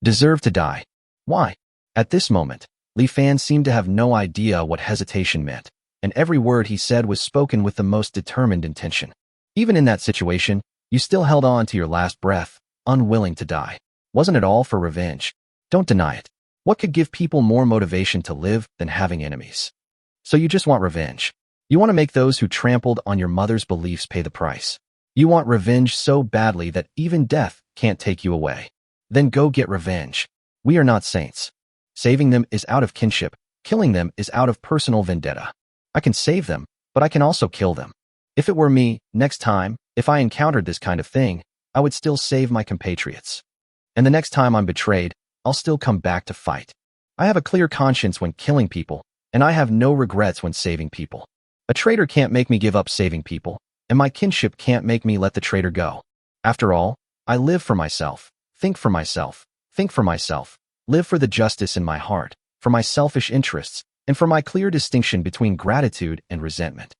Deserve to die. Why? At this moment, Li Fan seemed to have no idea what hesitation meant, and every word he said was spoken with the most determined intention. Even in that situation, you still held on to your last breath, unwilling to die. Wasn't it all for revenge? Don't deny it. What could give people more motivation to live than having enemies? So you just want revenge. You want to make those who trampled on your mother's beliefs pay the price. You want revenge so badly that even death can't take you away. Then go get revenge. We are not saints. Saving them is out of kinship. Killing them is out of personal vendetta. I can save them, but I can also kill them. If it were me, next time, if I encountered this kind of thing, I would still save my compatriots. And the next time I'm betrayed, I'll still come back to fight. I have a clear conscience when killing people, and I have no regrets when saving people. A traitor can't make me give up saving people, and my kinship can't make me let the traitor go. After all, I live for myself, think for myself, live for the justice in my heart, for my selfish interests, and for my clear distinction between gratitude and resentment.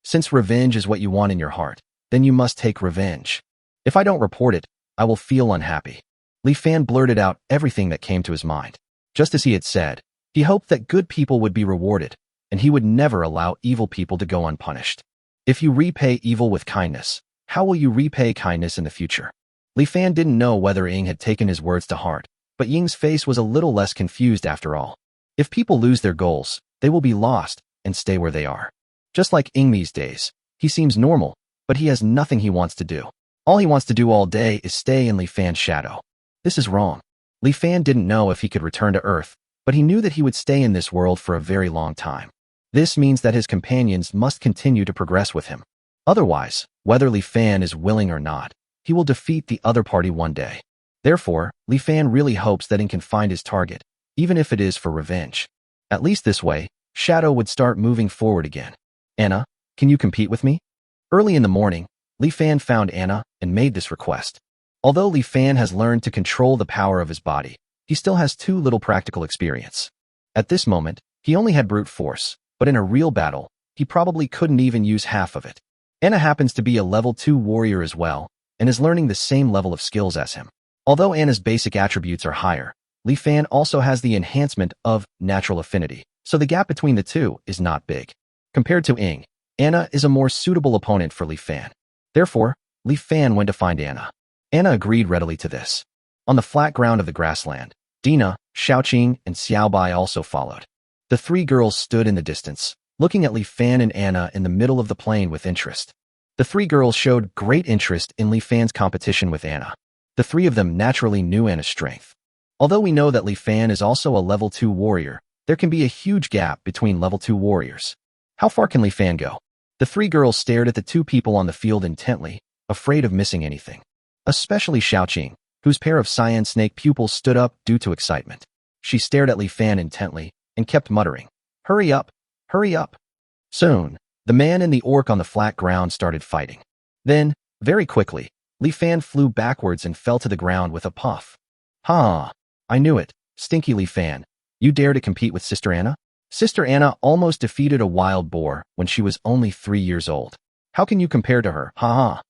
Since revenge is what you want in your heart, then you must take revenge. If I don't report it, I will feel unhappy. Li Fan blurted out everything that came to his mind. Just as he had said, he hoped that good people would be rewarded, and he would never allow evil people to go unpunished. If you repay evil with kindness, how will you repay kindness in the future? Li Fan didn't know whether Ying had taken his words to heart, but Ying's face was a little less confused after all. If people lose their goals, they will be lost and stay where they are. Just like Ying these days, he seems normal, but he has nothing he wants to do. All he wants to do all day is stay in Li Fan's shadow. This is wrong. Li Fan didn't know if he could return to Earth, but he knew that he would stay in this world for a very long time. This means that his companions must continue to progress with him. Otherwise, whether Li Fan is willing or not, he will defeat the other party one day. Therefore, Li Fan really hopes that Ying can find his target, even if it is for revenge. At least this way, Shadow would start moving forward again. Anna, can you compete with me? Early in the morning, Li Fan found Anna and made this request. Although Li Fan has learned to control the power of his body, he still has too little practical experience. At this moment, he only had brute force, but in a real battle, he probably couldn't even use half of it. Anna happens to be a level 2 warrior as well, and is learning the same level of skills as him. Although Anna's basic attributes are higher, Li Fan also has the enhancement of natural affinity, so the gap between the two is not big. Compared to Ying, Anna is a more suitable opponent for Li Fan. Therefore, Li Fan went to find Anna. Anna agreed readily to this. On the flat ground of the grassland, Dina, Xiaoqing, and Xiaobai also followed. The three girls stood in the distance, looking at Li Fan and Anna in the middle of the plain with interest. The three girls showed great interest in Li Fan's competition with Anna. The three of them naturally knew Anna's strength. Although we know that Li Fan is also a level 2 warrior, there can be a huge gap between level 2 warriors. How far can Li Fan go? The three girls stared at the two people on the field intently, afraid of missing anything. Especially Xiaoqing, whose pair of cyan snake pupils stood up due to excitement. She stared at Li Fan intently, and kept muttering, "Hurry up! Hurry up!" Soon, the man and the orc on the flat ground started fighting. Then, very quickly, Li Fan flew backwards and fell to the ground with a puff. "Ha! I knew it, stinky Li Fan. You dare to compete with Sister Anna?" Sister Anna almost defeated a wild boar when she was only 3 years old. How can you compare to her? Ha ha!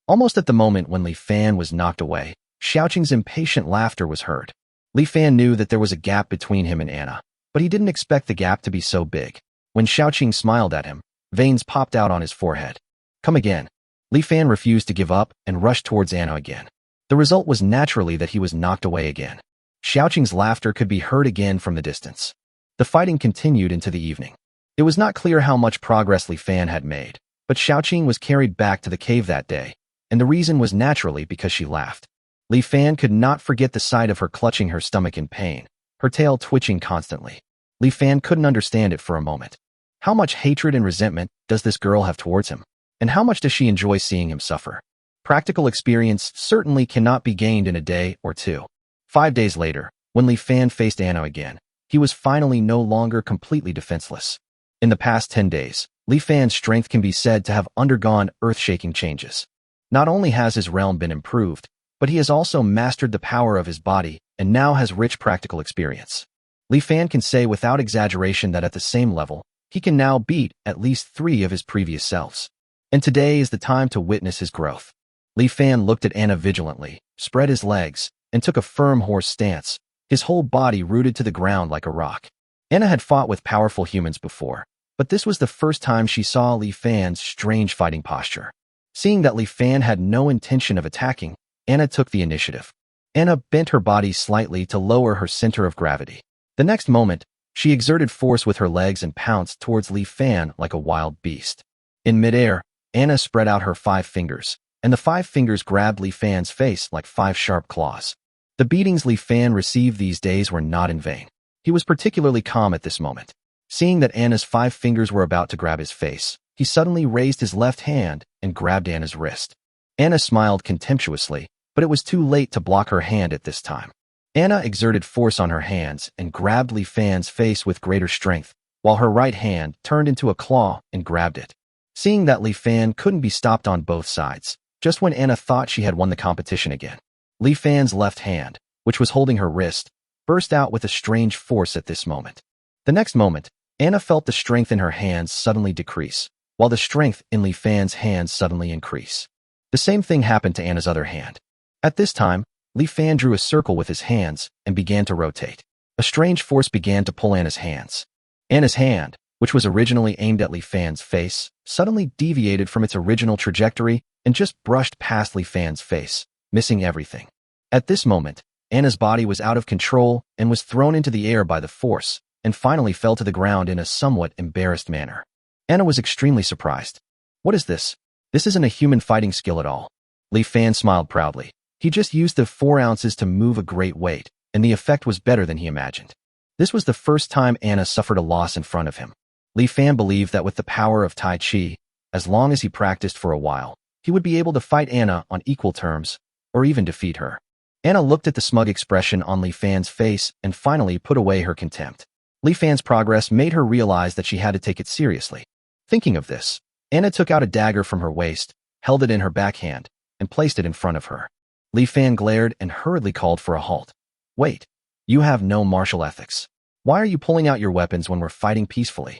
Almost at the moment when Li Fan was knocked away, Xiaoqing's impatient laughter was heard. Li Fan knew that there was a gap between him and Anna, but he didn't expect the gap to be so big. When Xiaoqing smiled at him, veins popped out on his forehead. Come again. Li Fan refused to give up and rushed towards Anna again. The result was naturally that he was knocked away again. Xiaoqing's laughter could be heard again from the distance. The fighting continued into the evening. It was not clear how much progress Li Fan had made, but Xiaoqing was carried back to the cave that day, and the reason was naturally because she laughed. Li Fan could not forget the sight of her clutching her stomach in pain, her tail twitching constantly. Li Fan couldn't understand it for a moment. How much hatred and resentment does this girl have towards him? And how much does she enjoy seeing him suffer? Practical experience certainly cannot be gained in a day or two. 5 days later, when Li Fan faced Anna again, he was finally no longer completely defenseless. In the past 10 days, Li Fan's strength can be said to have undergone earth-shaking changes. Not only has his realm been improved, but he has also mastered the power of his body and now has rich practical experience. Li Fan can say without exaggeration that at the same level, he can now beat at least 3 of his previous selves. And today is the time to witness his growth. Li Fan looked at Anna vigilantly, spread his legs, and took a firm horse stance, his whole body rooted to the ground like a rock. Anna had fought with powerful humans before, but this was the first time she saw Li Fan's strange fighting posture. Seeing that Li Fan had no intention of attacking, Anna took the initiative. Anna bent her body slightly to lower her center of gravity. The next moment, she exerted force with her legs and pounced towards Li Fan like a wild beast. In midair, Anna spread out her 5 fingers, and the 5 fingers grabbed Li Fan's face like 5 sharp claws. The beatings Li Fan received these days were not in vain. He was particularly calm at this moment. Seeing that Anna's 5 fingers were about to grab his face, he suddenly raised his left hand and grabbed Anna's wrist. Anna smiled contemptuously, but it was too late to block her hand at this time. Anna exerted force on her hands and grabbed Li Fan's face with greater strength, while her right hand turned into a claw and grabbed it. Seeing that Li Fan couldn't be stopped on both sides, just when Anna thought she had won the competition again, Li Fan's left hand, which was holding her wrist, burst out with a strange force at this moment. The next moment, Anna felt the strength in her hands suddenly decrease, while the strength in Li Fan's hands suddenly increase. The same thing happened to Anna's other hand. At this time, Li Fan drew a circle with his hands and began to rotate. A strange force began to pull Anna's hands. Anna's hand, which was originally aimed at Li Fan's face, suddenly deviated from its original trajectory and just brushed past Li Fan's face, missing everything. At this moment, Anna's body was out of control and was thrown into the air by the force, and finally fell to the ground in a somewhat embarrassed manner. Anna was extremely surprised. What is this? This isn't a human fighting skill at all. Li Fan smiled proudly. He just used the 4 ounces to move a great weight, and the effect was better than he imagined. This was the first time Anna suffered a loss in front of him. Li Fan believed that with the power of Tai Chi, as long as he practiced for a while, he would be able to fight Anna on equal terms, or even defeat her. Anna looked at the smug expression on Li Fan's face and finally put away her contempt. Li Fan's progress made her realize that she had to take it seriously. Thinking of this, Anna took out a dagger from her waist, held it in her backhand, and placed it in front of her. Li Fan glared and hurriedly called for a halt. Wait, you have no martial ethics. Why are you pulling out your weapons when we're fighting peacefully?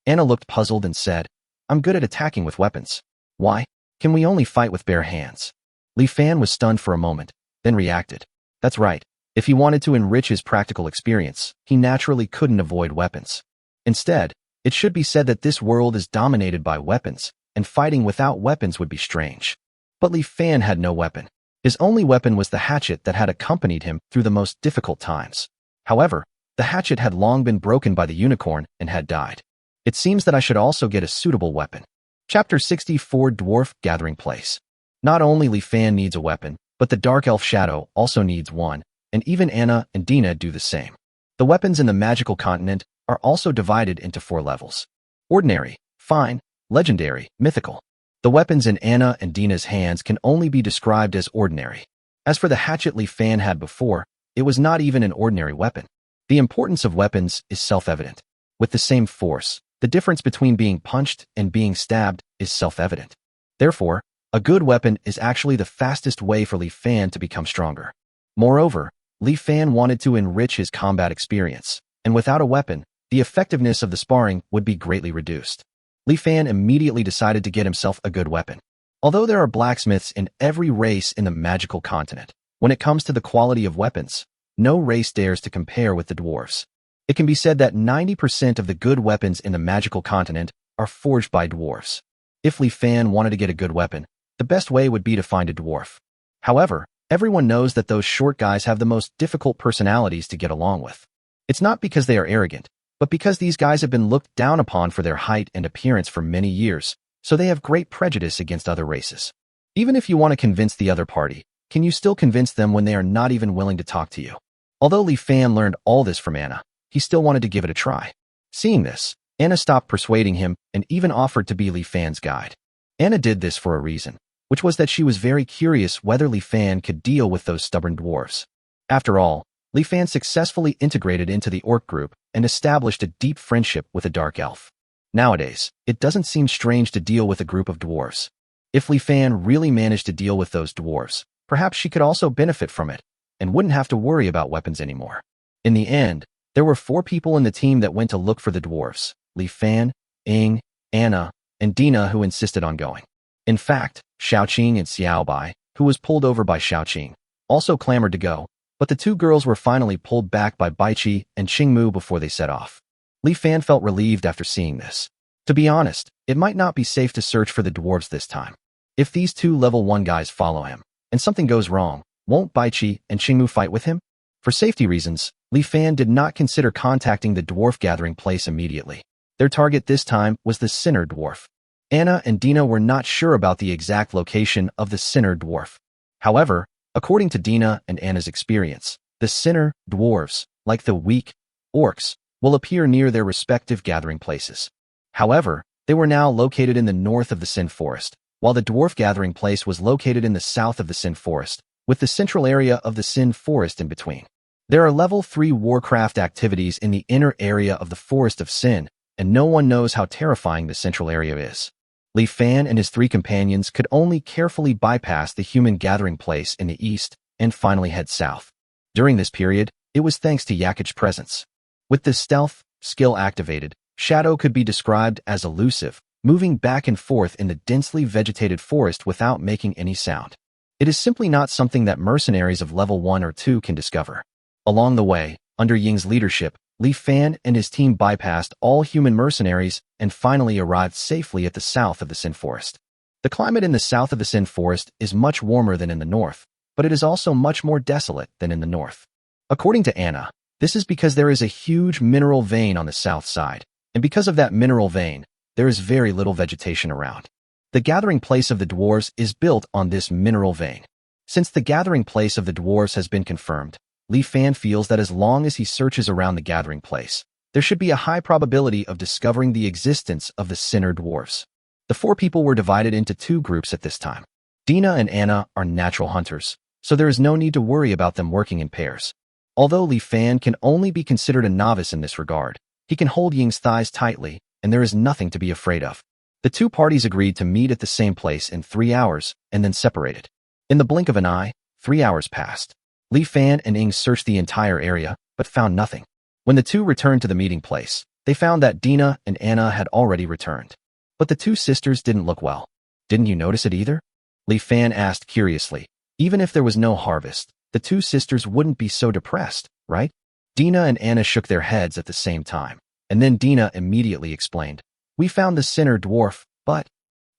Anna looked puzzled and said, I'm good at attacking with weapons. Why? Can we only fight with bare hands? Li Fan was stunned for a moment, then reacted. That's right. If he wanted to enrich his practical experience, he naturally couldn't avoid weapons. Instead, it should be said that this world is dominated by weapons, and fighting without weapons would be strange. But Li Fan had no weapon. His only weapon was the hatchet that had accompanied him through the most difficult times. However, the hatchet had long been broken by the unicorn and had died. It seems that I should also get a suitable weapon. Chapter 64 Dwarf Gathering Place. Not only Li Fan needs a weapon, but the Dark Elf Shadow also needs one, and even Anna and Dina do the same. The weapons in the magical continent are also divided into 4 levels. Ordinary, fine, legendary, mythical. The weapons in Anna and Dina's hands can only be described as ordinary. As for the hatchet Li Fan had before, it was not even an ordinary weapon. The importance of weapons is self-evident. With the same force, the difference between being punched and being stabbed is self-evident. Therefore, a good weapon is actually the fastest way for Li Fan to become stronger. Moreover, Li Fan wanted to enrich his combat experience, and without a weapon, the effectiveness of the sparring would be greatly reduced. Li Fan immediately decided to get himself a good weapon. Although there are blacksmiths in every race in the magical continent, when it comes to the quality of weapons, no race dares to compare with the dwarves. It can be said that 90% of the good weapons in the magical continent are forged by dwarves. If Li Fan wanted to get a good weapon, the best way would be to find a dwarf. However, everyone knows that those short guys have the most difficult personalities to get along with. It's not because they are arrogant, but because these guys have been looked down upon for their height and appearance for many years, so they have great prejudice against other races. Even if you want to convince the other party, can you still convince them when they are not even willing to talk to you? Although Li Fan learned all this from Anna, he still wanted to give it a try. Seeing this, Anna stopped persuading him and even offered to be Li Fan's guide. Anna did this for a reason, which was that she was very curious whether Li Fan could deal with those stubborn dwarves. After all, Li Fan successfully integrated into the orc group and established a deep friendship with a dark elf. Nowadays, it doesn't seem strange to deal with a group of dwarves. If Li Fan really managed to deal with those dwarves, perhaps she could also benefit from it and wouldn't have to worry about weapons anymore. In the end, there were 4 people in the team that went to look for the dwarves: Li Fan, Ying, Anna, and Dina, who insisted on going. In fact, Xiaoqing and Xiaobai, who was pulled over by Xiaoqing, also clamored to go, but the 2 girls were finally pulled back by Baiqi and Qingmu before they set off. Li Fan felt relieved after seeing this. To be honest, it might not be safe to search for the dwarves this time. If these 2 level 1 guys follow him, and something goes wrong, won't Baiqi and Qingmu fight with him? For safety reasons, Li Fan did not consider contacting the dwarf gathering place immediately. Their target this time was the Sinner Dwarf. Anna and Dina were not sure about the exact location of the Sinner Dwarf. However, according to Dina and Anna's experience, the Sinner Dwarves, like the weak orcs, will appear near their respective gathering places. However, they were now located in the north of the Sin Forest, while the dwarf gathering place was located in the south of the Sin Forest, with the central area of the Sin Forest in between. There are level 3 Warcraft activities in the inner area of the Forest of Sin, and no one knows how terrifying the central area is. Li Fan and his 3 companions could only carefully bypass the human gathering place in the east and finally head south. During this period, it was thanks to Yakich's presence. With this stealth skill activated, Shadow could be described as elusive, moving back and forth in the densely vegetated forest without making any sound. It is simply not something that mercenaries of level 1 or 2 can discover. Along the way, under Ying's leadership, Li Fan and his team bypassed all human mercenaries and finally arrived safely at the south of the Sin Forest. The climate in the south of the Sin Forest is much warmer than in the north, but it is also much more desolate than in the north. According to Anna, this is because there is a huge mineral vein on the south side, and because of that mineral vein, there is very little vegetation around. The gathering place of the dwarves is built on this mineral vein. Since the gathering place of the dwarves has been confirmed, Li Fan feels that as long as he searches around the gathering place, there should be a high probability of discovering the existence of the Sinner Dwarves. The 4 people were divided into 2 groups at this time. Dina and Anna are natural hunters, so there is no need to worry about them working in pairs. Although Li Fan can only be considered a novice in this regard, he can hold Ying's thighs tightly, and there is nothing to be afraid of. The 2 parties agreed to meet at the same place in 3 hours and then separated. In the blink of an eye, 3 hours passed. Li Fan and Ying searched the entire area, but found nothing. When the 2 returned to the meeting place, they found that Dina and Anna had already returned. But the 2 sisters didn't look well. Didn't you notice it either? Li Fan asked curiously. Even if there was no harvest, the 2 sisters wouldn't be so depressed, right? Dina and Anna shook their heads at the same time, and then Dina immediately explained. We found the Sinner Dwarf, but...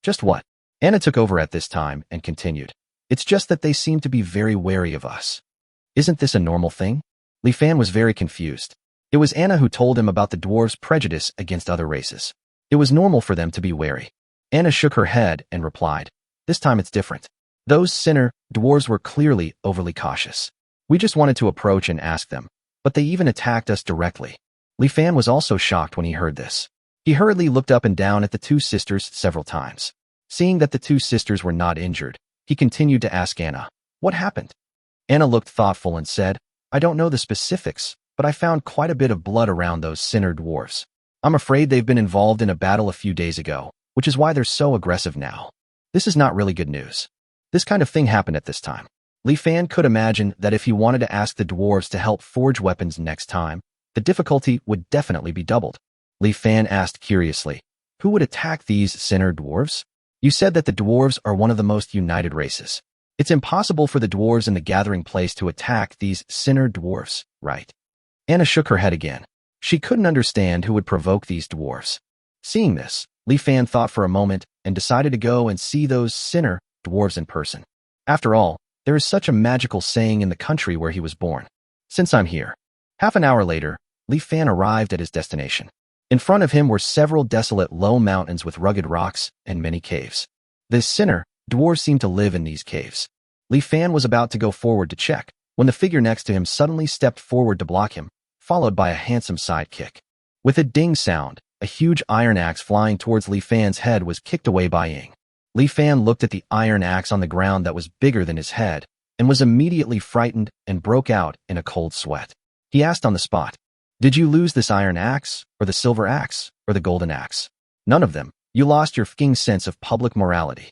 Just what? Anna took over at this time and continued. It's just that they seem to be very wary of us. Isn't this a normal thing? Li Fan was very confused. It was Anna who told him about the dwarves' prejudice against other races. It was normal for them to be wary. Anna shook her head and replied, this time it's different. Those Sinner dwarves were clearly overly cautious. We just wanted to approach and ask them, but they even attacked us directly. Li Fan was also shocked when he heard this. He hurriedly looked up and down at the 2 sisters several times. Seeing that the 2 sisters were not injured, he continued to ask Anna, what happened? Anna looked thoughtful and said, I don't know the specifics, but I found quite a bit of blood around those Sinner dwarves. I'm afraid they've been involved in a battle a few days ago, which is why they're so aggressive now. This is not really good news. This kind of thing happened at this time. Li Fan could imagine that if he wanted to ask the dwarves to help forge weapons next time, the difficulty would definitely be doubled. Li Fan asked curiously, who would attack these Sinner dwarves? You said that the dwarves are one of the most united races. It's impossible for the dwarves in the gathering place to attack these Sinner dwarves, right? Anna shook her head again. She couldn't understand who would provoke these dwarves. Seeing this, Li Fan thought for a moment and decided to go and see those Sinner dwarves in person. After all, there is such a magical saying in the country where he was born. Since I'm here. Half an hour later, Li Fan arrived at his destination. In front of him were several desolate low mountains with rugged rocks and many caves. The Sinner dwarves seemed to live in these caves. Li Fan was about to go forward to check, when the figure next to him suddenly stepped forward to block him, followed by a handsome sidekick. With a ding sound, a huge iron axe flying towards Li Fan's head was kicked away by Ying. Li Fan looked at the iron axe on the ground that was bigger than his head and was immediately frightened and broke out in a cold sweat. He asked on the spot, "Did you lose this iron axe, or the silver axe, or the golden axe?" "None of them. You lost your fucking sense of public morality."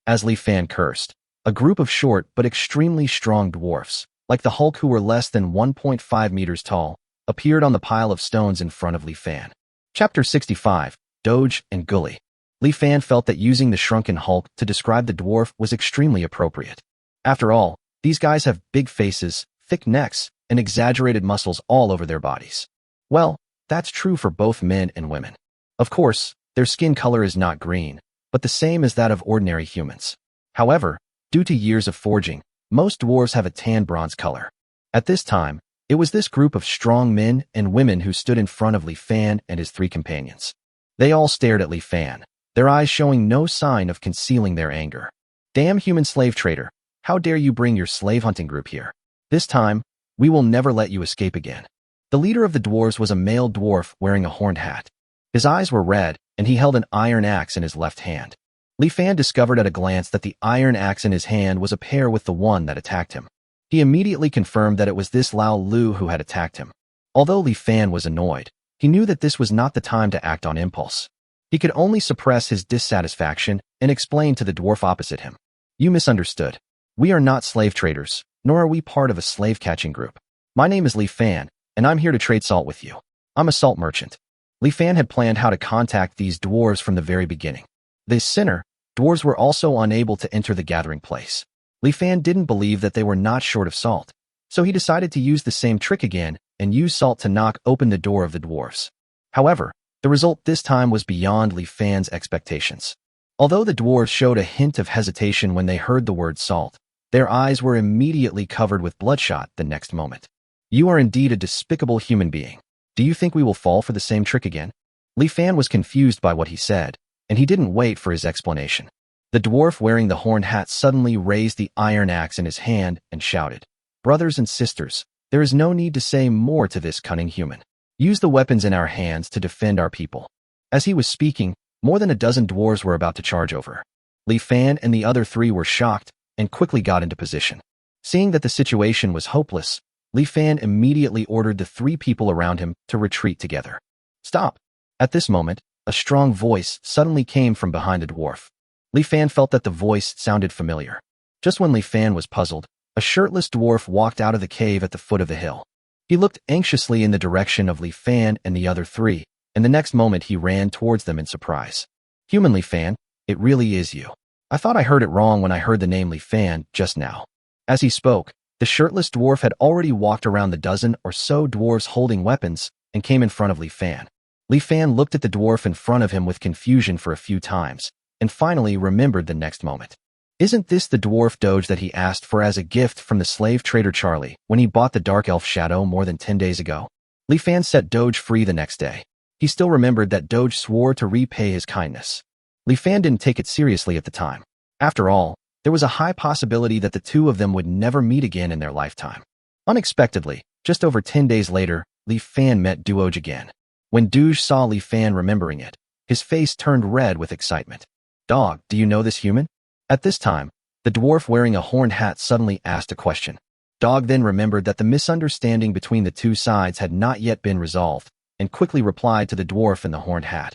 As Li Fan cursed, a group of short but extremely strong dwarfs, like the Hulk who were less than 1.5 meters tall, appeared on the pile of stones in front of Li Fan. Chapter 65, Doge and Gully. Li Fan felt that using the shrunken Hulk to describe the dwarf was extremely appropriate. After all, these guys have big faces, thick necks, and exaggerated muscles all over their bodies. Well, that's true for both men and women. Of course, their skin color is not green, but the same as that of ordinary humans. However, due to years of forging, most dwarves have a tan bronze color. At this time, it was this group of strong men and women who stood in front of Li Fan and his three companions. They all stared at Li Fan, their eyes showing no sign of concealing their anger. "Damn human slave trader, how dare you bring your slave hunting group here? This time, we will never let you escape again." The leader of the dwarves was a male dwarf wearing a horned hat. His eyes were red, and he held an iron axe in his left hand. Li Fan discovered at a glance that the iron axe in his hand was a pair with the one that attacked him. He immediately confirmed that it was this Lao Lu who had attacked him. Although Li Fan was annoyed, he knew that this was not the time to act on impulse. He could only suppress his dissatisfaction and explain to the dwarf opposite him. "You misunderstood. We are not slave traders, nor are we part of a slave-catching group. My name is Li Fan, and I'm here to trade salt with you. I'm a salt merchant." Li Fan had planned how to contact these dwarves from the very beginning. This sinner, dwarves were also unable to enter the gathering place. Li Fan didn't believe that they were not short of salt, so he decided to use the same trick again and use salt to knock open the door of the dwarves. However, the result this time was beyond Li Fan's expectations. Although the dwarves showed a hint of hesitation when they heard the word salt, their eyes were immediately covered with bloodshot the next moment. "You are indeed a despicable human being. Do you think we will fall for the same trick again?" Li Fan was confused by what he said, and he didn't wait for his explanation. The dwarf wearing the horned hat suddenly raised the iron axe in his hand and shouted, "Brothers and sisters, there is no need to say more to this cunning human. Use the weapons in our hands to defend our people." As he was speaking, more than a dozen dwarves were about to charge over. Li Fan and the other three were shocked and quickly got into position. Seeing that the situation was hopeless, Li Fan immediately ordered the three people around him to retreat together. "Stop!" At this moment, a strong voice suddenly came from behind the dwarf. Li Fan felt that the voice sounded familiar. Just when Li Fan was puzzled, a shirtless dwarf walked out of the cave at the foot of the hill. He looked anxiously in the direction of Li Fan and the other three, and the next moment he ran towards them in surprise. "Human Li Fan, it really is you. I thought I heard it wrong when I heard the name Li Fan just now." As he spoke, the shirtless dwarf had already walked around the dozen or so dwarves holding weapons and came in front of Li Fan. Li Fan looked at the dwarf in front of him with confusion for a few times, and finally remembered the next moment. Isn't this the dwarf Doge that he asked for as a gift from the slave trader Charlie when he bought the dark elf shadow more than 10 days ago? Li Fan set Doge free the next day. He still remembered that Doge swore to repay his kindness. Li Fan didn't take it seriously at the time. After all, there was a high possibility that the two of them would never meet again in their lifetime. Unexpectedly, just over 10 days later, Li Fan met Doge again. When Doge saw Li Fan remembering it, his face turned red with excitement. "Dog, do you know this human?" At this time, the dwarf wearing a horned hat suddenly asked a question. Dog then remembered that the misunderstanding between the two sides had not yet been resolved, and quickly replied to the dwarf in the horned hat.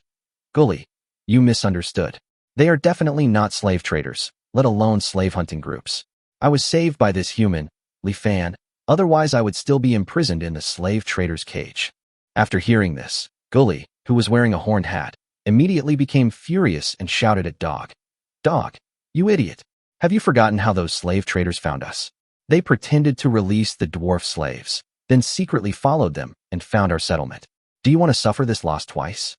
"Gully, you misunderstood. They are definitely not slave traders, let alone slave hunting groups. I was saved by this human, Li Fan, otherwise I would still be imprisoned in the slave trader's cage." After hearing this, Gully, who was wearing a horned hat, immediately became furious and shouted at Dog. "Dog, you idiot. Have you forgotten how those slave traders found us? They pretended to release the dwarf slaves, then secretly followed them and found our settlement. Do you want to suffer this loss twice?"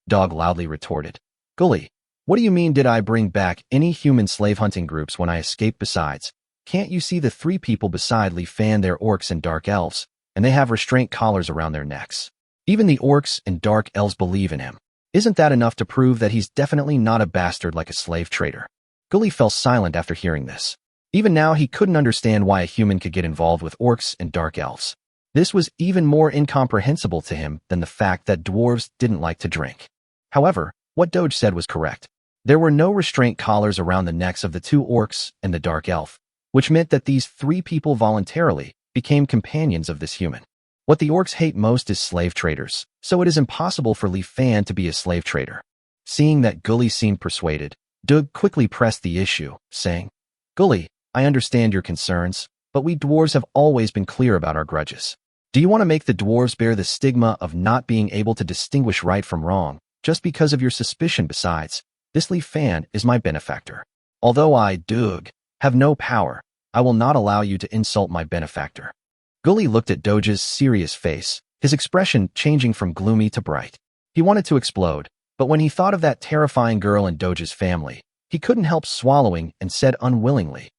Dog loudly retorted. "Gully, what do you mean did I bring back any human slave hunting groups when I escaped? Besides, can't you see the three people beside Li Fan? They're orcs and dark elves, and they have restraint collars around their necks. Even the orcs and dark elves believe in him. Isn't that enough to prove that he's definitely not a bastard like a slave trader?" Gully fell silent after hearing this. Even now, he couldn't understand why a human could get involved with orcs and dark elves. This was even more incomprehensible to him than the fact that dwarves didn't like to drink. However, what Doge said was correct. There were no restraint collars around the necks of the two orcs and the dark elf, which meant that these three people voluntarily became companions of this human. What the orcs hate most is slave traders, so it is impossible for Li Fan to be a slave trader. Seeing that Gully seemed persuaded, Doug quickly pressed the issue, saying, "Gully, I understand your concerns, but we dwarves have always been clear about our grudges. Do you want to make the dwarves bear the stigma of not being able to distinguish right from wrong, just because of your suspicion? Besides, this Li Fan is my benefactor. Although I, Doug, have no power, I will not allow you to insult my benefactor." Gully looked at Doge's serious face, his expression changing from gloomy to bright. He wanted to explode, but when he thought of that terrifying girl in Doge's family, he couldn't help swallowing and said unwillingly,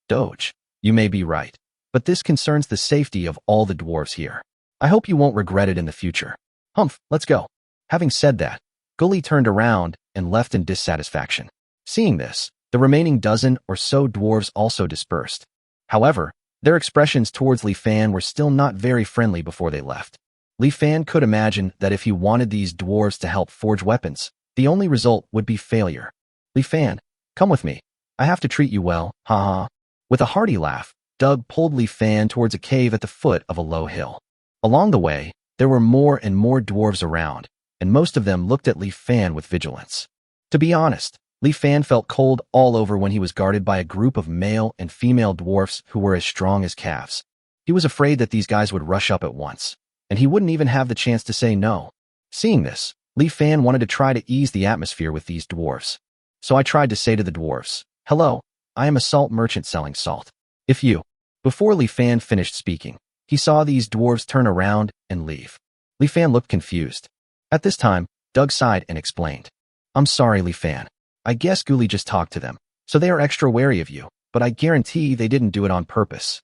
"Doge, you may be right, but this concerns the safety of all the dwarves here. I hope you won't regret it in the future. Humph, let's go." Having said that, Gully turned around and left in dissatisfaction. Seeing this, the remaining dozen or so dwarves also dispersed. However, their expressions towards Li Fan were still not very friendly before they left. Li Fan could imagine that if he wanted these dwarves to help forge weapons, the only result would be failure. "Li Fan, come with me. I have to treat you well, haha." With a hearty laugh, Doug pulled Li Fan towards a cave at the foot of a low hill. Along the way, there were more and more dwarves around, and most of them looked at Li Fan with vigilance. To be honest, Li Fan felt cold all over when he was guarded by a group of male and female dwarfs who were as strong as calves. He was afraid that these guys would rush up at once, and he wouldn't even have the chance to say no. Seeing this, Li Fan wanted to try to ease the atmosphere with these dwarves. So I tried to say to the dwarves, "Hello, I am a salt merchant selling salt. If you..." Before Li Fan finished speaking, he saw these dwarves turn around and leave. Li Fan looked confused. At this time, Doug sighed and explained, "I'm sorry, Li Fan. I guess Gully just talked to them, so they are extra wary of you, but I guarantee they didn't do it on purpose."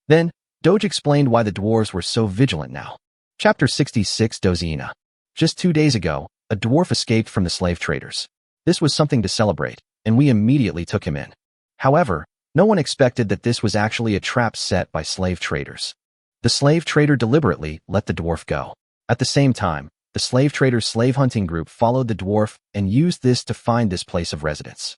Then, Doge explained why the dwarves were so vigilant now. Chapter 66 Dozina. Just 2 days ago, a dwarf escaped from the slave traders. This was something to celebrate, and we immediately took him in. However, no one expected that this was actually a trap set by slave traders. The slave trader deliberately let the dwarf go. At the same time, the slave trader's slave hunting group followed the dwarf and used this to find this place of residence.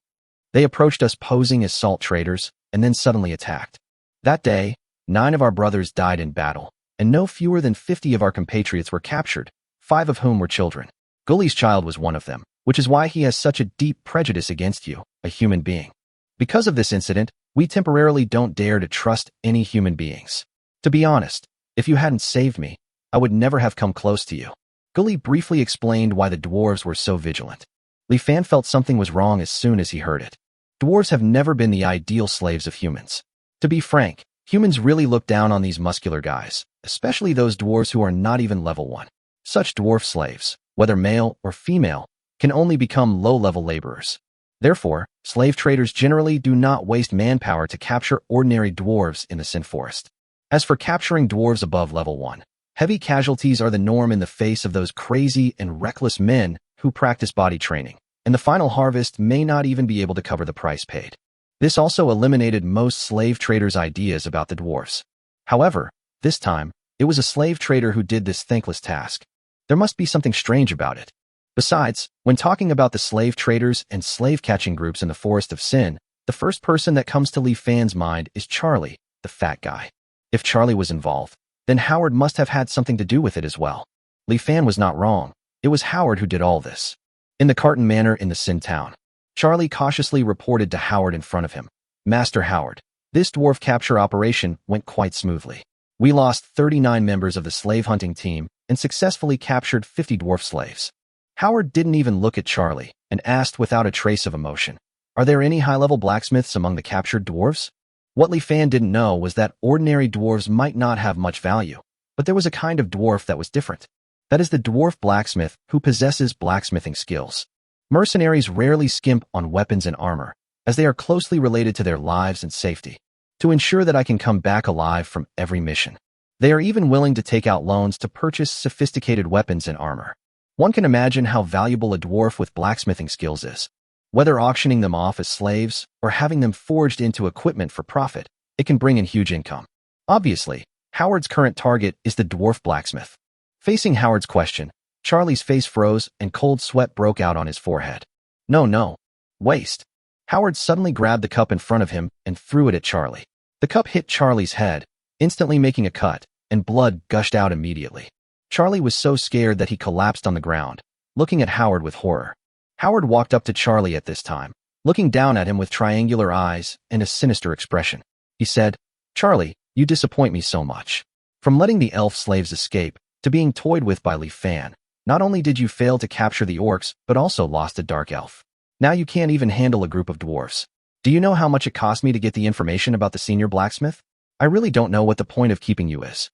They approached us posing as salt traders and then suddenly attacked. That day, 9 of our brothers died in battle, and no fewer than 50 of our compatriots were captured, 5 of whom were children. Gully's child was one of them, which is why he has such a deep prejudice against you, a human being. Because of this incident, we temporarily don't dare to trust any human beings. To be honest, if you hadn't saved me, I would never have come close to you. Gully briefly explained why the dwarves were so vigilant. Li Fan felt something was wrong as soon as he heard it. Dwarves have never been the ideal slaves of humans. To be frank, humans really look down on these muscular guys, especially those dwarves who are not even level 1. Such dwarf slaves, whether male or female, can only become low-level laborers. Therefore, slave traders generally do not waste manpower to capture ordinary dwarves in the Sin Forest. As for capturing dwarves above level 1, heavy casualties are the norm in the face of those crazy and reckless men who practice body training, and the final harvest may not even be able to cover the price paid. This also eliminated most slave traders' ideas about the dwarves. However, this time, it was a slave trader who did this thankless task. There must be something strange about it. Besides, when talking about the slave traders and slave-catching groups in the Forest of Sin, the first person that comes to Li Fan's mind is Charlie, the fat guy. If Charlie was involved, then Howard must have had something to do with it as well. Li Fan was not wrong. It was Howard who did all this. In the Carton Manor in the Sin Town, Charlie cautiously reported to Howard in front of him, "Master Howard, this dwarf capture operation went quite smoothly. We lost 39 members of the slave hunting team and successfully captured 50 dwarf slaves." Howard didn't even look at Charlie and asked without a trace of emotion, "Are there any high-level blacksmiths among the captured dwarves?" What Li Fan didn't know was that ordinary dwarves might not have much value, but there was a kind of dwarf that was different. That is the dwarf blacksmith who possesses blacksmithing skills. Mercenaries rarely skimp on weapons and armor, as they are closely related to their lives and safety. To ensure that I can come back alive from every mission, they are even willing to take out loans to purchase sophisticated weapons and armor. One can imagine how valuable a dwarf with blacksmithing skills is. Whether auctioning them off as slaves or having them forged into equipment for profit, it can bring in huge income. Obviously, Howard's current target is the dwarf blacksmith. Facing Howard's question, Charlie's face froze and cold sweat broke out on his forehead. No, Waste. Howard suddenly grabbed the cup in front of him and threw it at Charlie. The cup hit Charlie's head, instantly making a cut, and blood gushed out immediately. Charlie was so scared that he collapsed on the ground, looking at Howard with horror. Howard walked up to Charlie at this time, looking down at him with triangular eyes and a sinister expression. He said, "Charlie, you disappoint me so much. From letting the elf slaves escape to being toyed with by Li Fan, not only did you fail to capture the orcs, but also lost a dark elf. Now you can't even handle a group of dwarves. Do you know how much it cost me to get the information about the senior blacksmith? I really don't know what the point of keeping you is."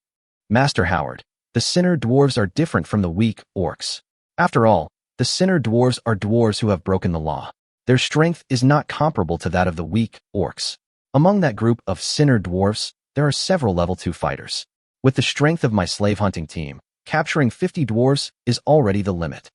"Master Howard, the sinner dwarves are different from the weak orcs. After all, the sinner dwarves are dwarves who have broken the law. Their strength is not comparable to that of the weak orcs. Among that group of sinner dwarves, there are several level 2 fighters. With the strength of my slave hunting team, capturing 50 dwarves is already the limit."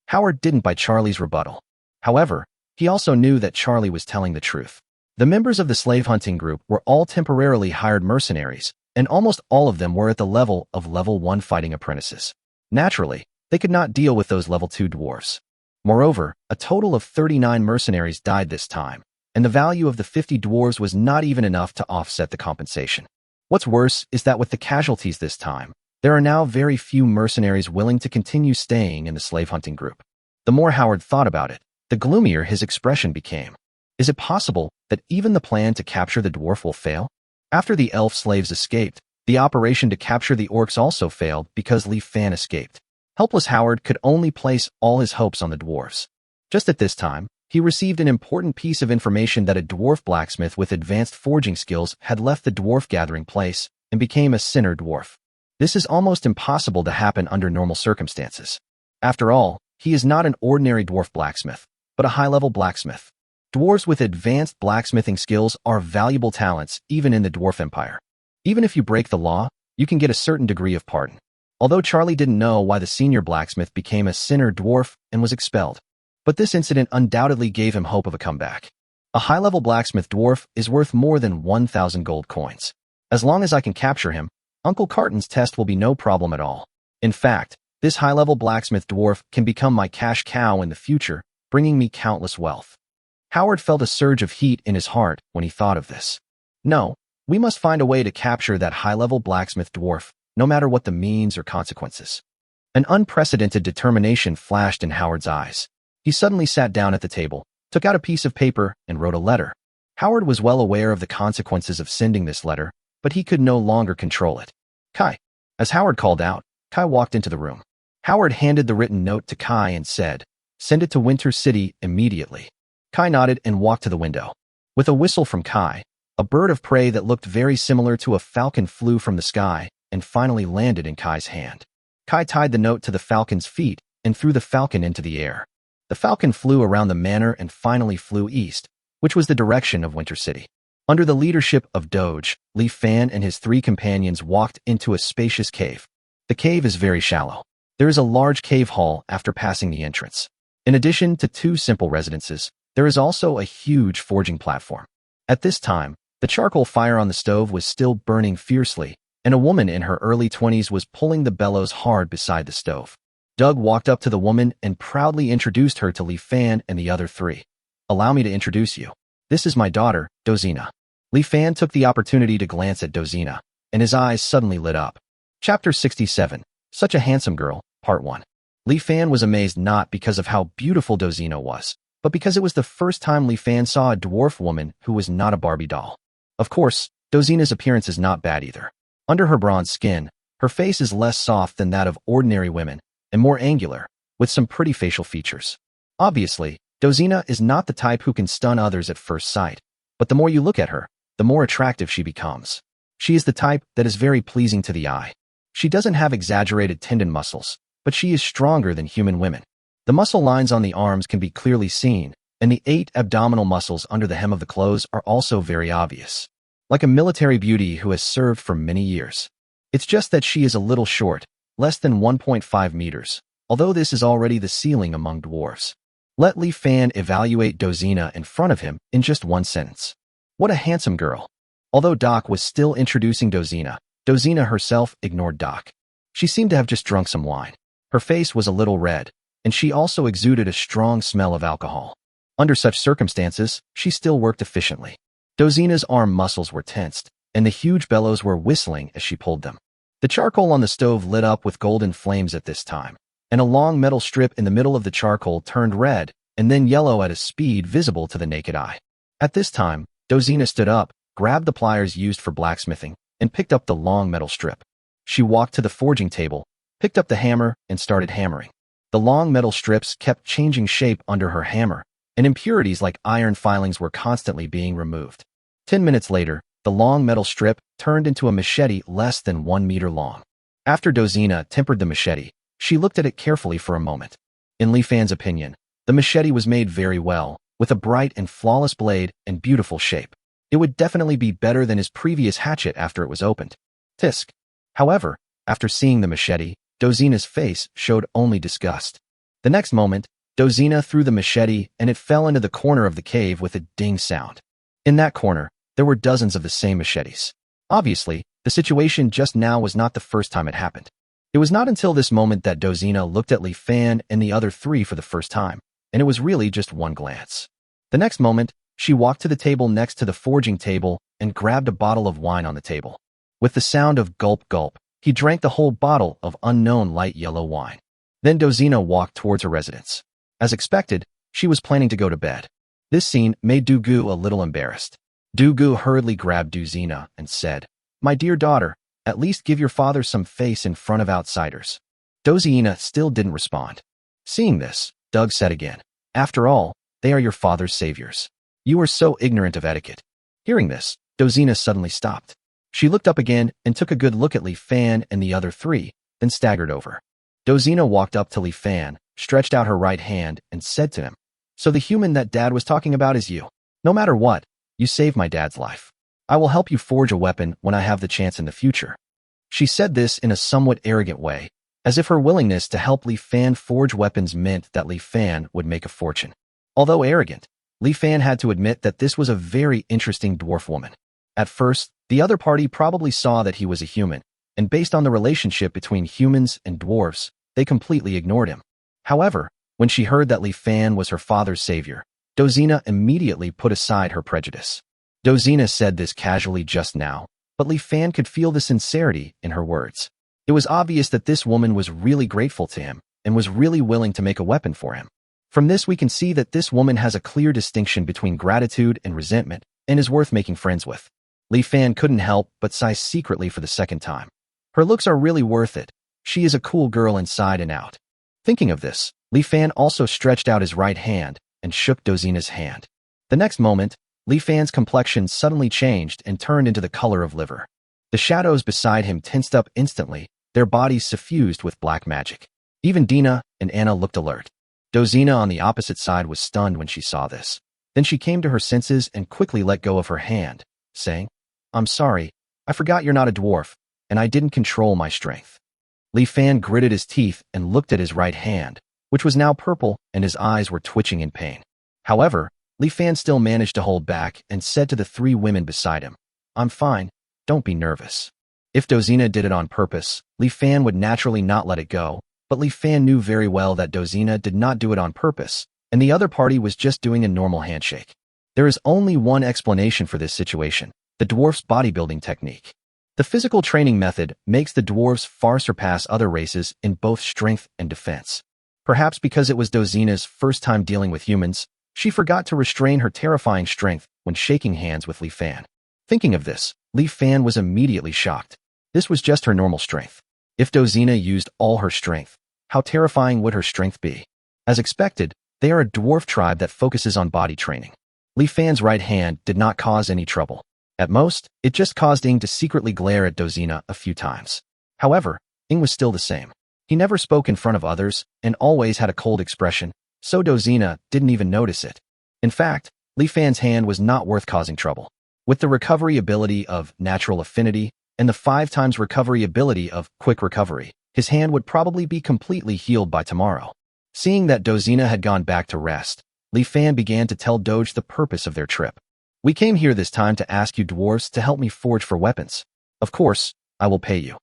Howard didn't buy Charlie's rebuttal. However, he also knew that Charlie was telling the truth. The members of the slave hunting group were all temporarily hired mercenaries, and almost all of them were at the level of level 1 fighting apprentices. Naturally, they could not deal with those level 2 dwarves. Moreover, a total of 39 mercenaries died this time, and the value of the 50 dwarves was not even enough to offset the compensation. What's worse is that with the casualties this time, there are now very few mercenaries willing to continue staying in the slave hunting group. The more Howard thought about it, the gloomier his expression became. Is it possible that even the plan to capture the dwarf will fail? After the elf slaves escaped, the operation to capture the orcs also failed because Li Fan escaped. Helpless Howard could only place all his hopes on the dwarves. Just at this time, he received an important piece of information that a dwarf blacksmith with advanced forging skills had left the dwarf gathering place and became a sinner dwarf. This is almost impossible to happen under normal circumstances. After all, he is not an ordinary dwarf blacksmith, but a high-level blacksmith. Dwarves with advanced blacksmithing skills are valuable talents even in the dwarf empire. Even if you break the law, you can get a certain degree of pardon. Although Charlie didn't know why the senior blacksmith became a sinner dwarf and was expelled, but this incident undoubtedly gave him hope of a comeback. A high-level blacksmith dwarf is worth more than 1,000 gold coins. As long as I can capture him, Uncle Carton's test will be no problem at all. In fact, this high-level blacksmith dwarf can become my cash cow in the future, bringing me countless wealth. Howard felt a surge of heat in his heart when he thought of this. No, we must find a way to capture that high-level blacksmith dwarf, no matter what the means or consequences. An unprecedented determination flashed in Howard's eyes. He suddenly sat down at the table, took out a piece of paper, and wrote a letter. Howard was well aware of the consequences of sending this letter, but he could no longer control it. "Kai." As Howard called out, Kai walked into the room. Howard handed the written note to Kai and said, "Send it to Winter City immediately." Kai nodded and walked to the window. With a whistle from Kai, a bird of prey that looked very similar to a falcon flew from the sky and finally landed in Kai's hand. Kai tied the note to the falcon's feet and threw the falcon into the air. The falcon flew around the manor and finally flew east, which was the direction of Winter City. Under the leadership of Doge, Li Fan and his 3 companions walked into a spacious cave. The cave is very shallow. There is a large cave hall after passing the entrance. In addition to 2 simple residences, there is also a huge forging platform. At this time, the charcoal fire on the stove was still burning fiercely, and a woman in her early 20s was pulling the bellows hard beside the stove. Doug walked up to the woman and proudly introduced her to Li Fan and the other 3. "Allow me to introduce you. This is my daughter, Dozina." Li Fan took the opportunity to glance at Dozina, and his eyes suddenly lit up. Chapter 67, Such a Handsome Girl, Part 1. Li Fan was amazed not because of how beautiful Dozina was, but because it was the first time Li Fan saw a dwarf woman who was not a Barbie doll. Of course, Dozina's appearance is not bad either. Under her bronze skin, her face is less soft than that of ordinary women, and more angular, with some pretty facial features. Obviously, Dozina is not the type who can stun others at first sight, but the more you look at her, the more attractive she becomes. She is the type that is very pleasing to the eye. She doesn't have exaggerated tendon muscles, but she is stronger than human women. The muscle lines on the arms can be clearly seen, and the 8 abdominal muscles under the hem of the clothes are also very obvious. Like a military beauty who has served for many years. It's just that she is a little short, less than 1.5 meters, although this is already the ceiling among dwarves. Let Li Fan evaluate Dozina in front of him in just one sentence. What a handsome girl. Although Doc was still introducing Dozina, Dozina herself ignored Doc. She seemed to have just drunk some wine. Her face was a little red, and she also exuded a strong smell of alcohol. Under such circumstances, she still worked efficiently. Dozina's arm muscles were tensed, and the huge bellows were whistling as she pulled them. The charcoal on the stove lit up with golden flames at this time, and a long metal strip in the middle of the charcoal turned red and then yellow at a speed visible to the naked eye. At this time, Dozina stood up, grabbed the pliers used for blacksmithing, and picked up the long metal strip. She walked to the forging table, picked up the hammer, and started hammering. The long metal strips kept changing shape under her hammer, and impurities like iron filings were constantly being removed. 10 minutes later, the long metal strip turned into a machete less than 1 meter long. After Dozina tempered the machete, she looked at it carefully for a moment. In Li Fan's opinion, the machete was made very well, with a bright and flawless blade and beautiful shape. It would definitely be better than his previous hatchet after it was opened. Tisk. However, after seeing the machete, Dozina's face showed only disgust. The next moment, Dozina threw the machete and it fell into the corner of the cave with a ding sound. In that corner, there were dozens of the same machetes. Obviously, the situation just now was not the first time it happened. It was not until this moment that Dozina looked at Li Fan and the other three for the first time, and it was really just one glance. The next moment, she walked to the table next to the forging table and grabbed a bottle of wine on the table. With the sound of gulp gulp, he drank the whole bottle of unknown light yellow wine. Then Dozina walked towards her residence. As expected, she was planning to go to bed. This scene made Dugu a little embarrassed. Dugu hurriedly grabbed Dozina and said, "My dear daughter, at least give your father some face in front of outsiders." Dozina still didn't respond. Seeing this, Doug said again, "After all, they are your father's saviors. You are so ignorant of etiquette." Hearing this, Dozina suddenly stopped. She looked up again and took a good look at Li Fan and the other three, then staggered over. Dozina walked up to Li Fan, stretched out her right hand, and said to him, "So the human that Dad was talking about is you. No matter what, you saved my dad's life. I will help you forge a weapon when I have the chance in the future." She said this in a somewhat arrogant way, as if her willingness to help Li Fan forge weapons meant that Li Fan would make a fortune. Although arrogant, Li Fan had to admit that this was a very interesting dwarf woman. At first, the other party probably saw that he was a human, and based on the relationship between humans and dwarfs, they completely ignored him. However, when she heard that Li Fan was her father's savior, Dozina immediately put aside her prejudice. Dozina said this casually just now, but Li Fan could feel the sincerity in her words. It was obvious that this woman was really grateful to him and was really willing to make a weapon for him. From this we can see that this woman has a clear distinction between gratitude and resentment and is worth making friends with. Li Fan couldn't help but sigh secretly for the second time. Her looks are really worth it. She is a cool girl inside and out. Thinking of this, Li Fan also stretched out his right hand and shook Dozina's hand. The next moment, Li Fan's complexion suddenly changed and turned into the color of liver. The shadows beside him tensed up instantly, their bodies suffused with black magic. Even Dina and Anna looked alert. Dozina on the opposite side was stunned when she saw this. Then she came to her senses and quickly let go of her hand, saying, "I'm sorry, I forgot you're not a dwarf, and I didn't control my strength." Li Fan gritted his teeth and looked at his right hand, which was now purple, and his eyes were twitching in pain. However, Li Fan still managed to hold back and said to the three women beside him, "I'm fine, don't be nervous." If Dozina did it on purpose, Li Fan would naturally not let it go, but Li Fan knew very well that Dozina did not do it on purpose, and the other party was just doing a normal handshake. There is only one explanation for this situation: the dwarf's bodybuilding technique. The physical training method makes the dwarves far surpass other races in both strength and defense. Perhaps because it was Dozina's first time dealing with humans, she forgot to restrain her terrifying strength when shaking hands with Li Fan. Thinking of this, Li Fan was immediately shocked. This was just her normal strength. If Dozina used all her strength, how terrifying would her strength be? As expected, they are a dwarf tribe that focuses on body training. Li Fan's right hand did not cause any trouble. At most, it just caused Ing to secretly glare at Dozina a few times. However, Ing was still the same. He never spoke in front of others and always had a cold expression, so Dozina didn't even notice it. In fact, Li Fan's hand was not worth causing trouble. With the recovery ability of Natural Affinity and the 5 times recovery ability of Quick Recovery, his hand would probably be completely healed by tomorrow. Seeing that Dozina had gone back to rest, Li Fan began to tell Doge the purpose of their trip. "We came here this time to ask you dwarves to help me forge for weapons. Of course, I will pay you."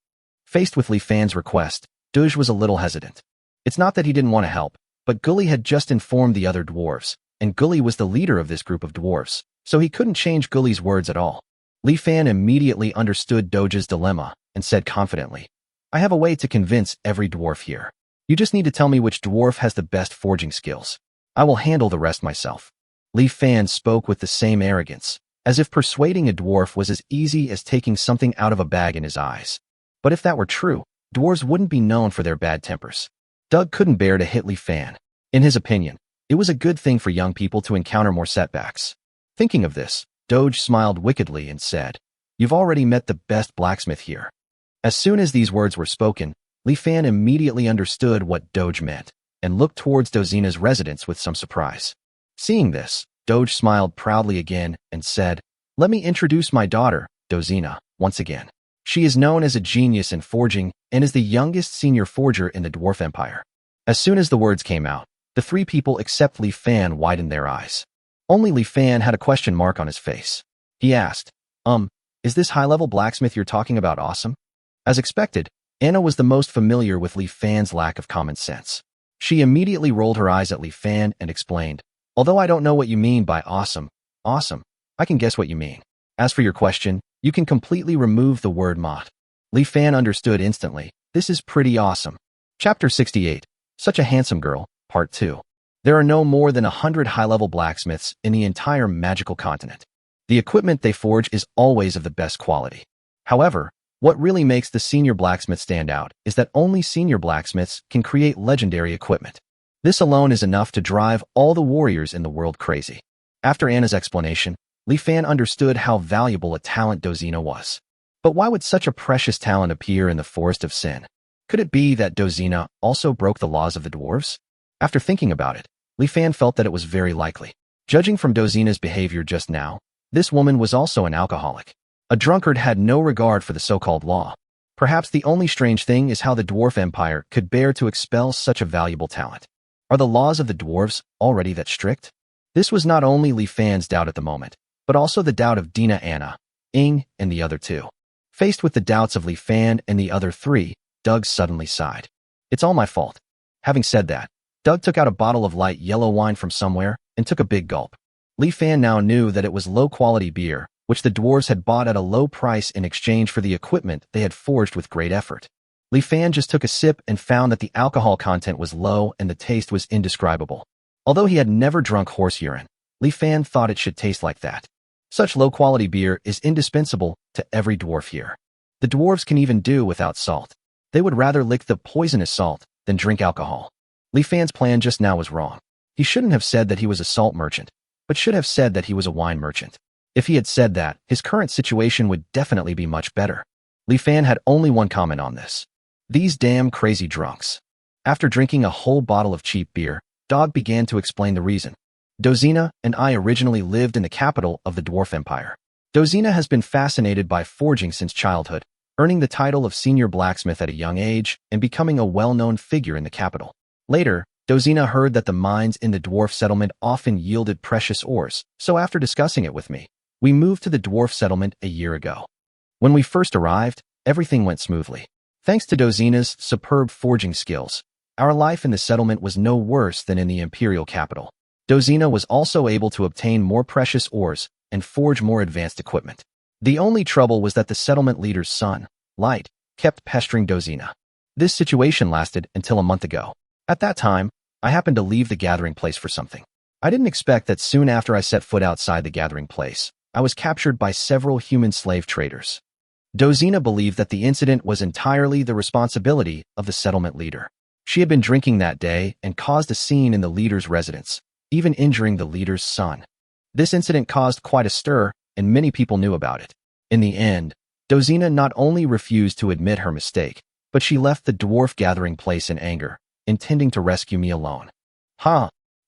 Faced with Li Fan's request, Doge was a little hesitant. It's not that he didn't want to help, but Gully had just informed the other dwarves and Gully was the leader of this group of dwarfs, so he couldn't change Gully's words at all. Li Fan immediately understood Doja's dilemma and said confidently, I have a way to convince every dwarf here. You just need to tell me which dwarf has the best forging skills. I will handle the rest myself. Li Fan spoke with the same arrogance, as if persuading a dwarf was as easy as taking something out of a bag in his eyes. But if that were true, dwarves wouldn't be known for their bad tempers. Doug couldn't bear to hit Li Fan. In his opinion, it was a good thing for young people to encounter more setbacks. Thinking of this, Doge smiled wickedly and said, You've already met the best blacksmith here. As soon as these words were spoken, Li Fan immediately understood what Doge meant and looked towards Dozina's residence with some surprise. Seeing this, Doge smiled proudly again and said, Let me introduce my daughter, Dozina, once again. She is known as a genius in forging and is the youngest senior forger in the Dwarf Empire. As soon as the words came out, the three people except Li Fan widened their eyes. Only Li Fan had a question mark on his face. He asked, is this high-level blacksmith you're talking about awesome? As expected, Anna was the most familiar with Li Fan's lack of common sense. She immediately rolled her eyes at Li Fan and explained, Although I don't know what you mean by awesome, I can guess what you mean. As for your question, you can completely remove the word mot. Li Fan understood instantly. This is pretty awesome. Chapter 68. Such a Handsome Girl, Part 2. There are no more than 100 high-level blacksmiths in the entire magical continent. The equipment they forge is always of the best quality. However, what really makes the senior blacksmith stand out is that only senior blacksmiths can create legendary equipment. This alone is enough to drive all the warriors in the world crazy. After Anna's explanation, Li Fan understood how valuable a talent Dozina was. But why would such a precious talent appear in the Forest of Sin? Could it be that Dozina also broke the laws of the dwarves? After thinking about it, Li Fan felt that it was very likely. Judging from Dozina's behavior just now, this woman was also an alcoholic. A drunkard had no regard for the so-called law. Perhaps the only strange thing is how the Dwarf Empire could bear to expel such a valuable talent. Are the laws of the dwarves already that strict? This was not only Li Fan's doubt at the moment, but also the doubt of Dina, Anna, Ing, and the other two. Faced with the doubts of Li Fan and the other three, Doug suddenly sighed. It's all my fault. Having said that, Doug took out a bottle of light yellow wine from somewhere and took a big gulp. Li Fan now knew that it was low-quality beer, which the dwarves had bought at a low price in exchange for the equipment they had forged with great effort. Li Fan just took a sip and found that the alcohol content was low and the taste was indescribable. Although he had never drunk horse urine, Li Fan thought it should taste like that. Such low-quality beer is indispensable to every dwarf here. The dwarves can even do without salt. They would rather lick the poisonous salt than drink alcohol. Li Fan's plan just now was wrong. He shouldn't have said that he was a salt merchant, but should have said that he was a wine merchant. If he had said that, his current situation would definitely be much better. Li Fan had only one comment on this. These damn crazy drunks. After drinking a whole bottle of cheap beer, Dog began to explain the reason. Dozina and I originally lived in the capital of the Dwarf Empire. Dozina has been fascinated by forging since childhood, earning the title of senior blacksmith at a young age and becoming a well-known figure in the capital. Later, Dozina heard that the mines in the dwarf settlement often yielded precious ores, so after discussing it with me, we moved to the dwarf settlement a year ago. When we first arrived, everything went smoothly. Thanks to Dozina's superb forging skills, our life in the settlement was no worse than in the imperial capital. Dozina was also able to obtain more precious ores and forge more advanced equipment. The only trouble was that the settlement leader's son, Light, kept pestering Dozina. This situation lasted until a month ago. At that time, I happened to leave the gathering place for something. I didn't expect that soon after I set foot outside the gathering place, I was captured by several human slave traders. Dozina believed that the incident was entirely the responsibility of the settlement leader. She had been drinking that day and caused a scene in the leader's residence, even injuring the leader's son. This incident caused quite a stir, and many people knew about it. In the end, Dozina not only refused to admit her mistake, but she left the dwarf gathering place in anger, intending to rescue me alone.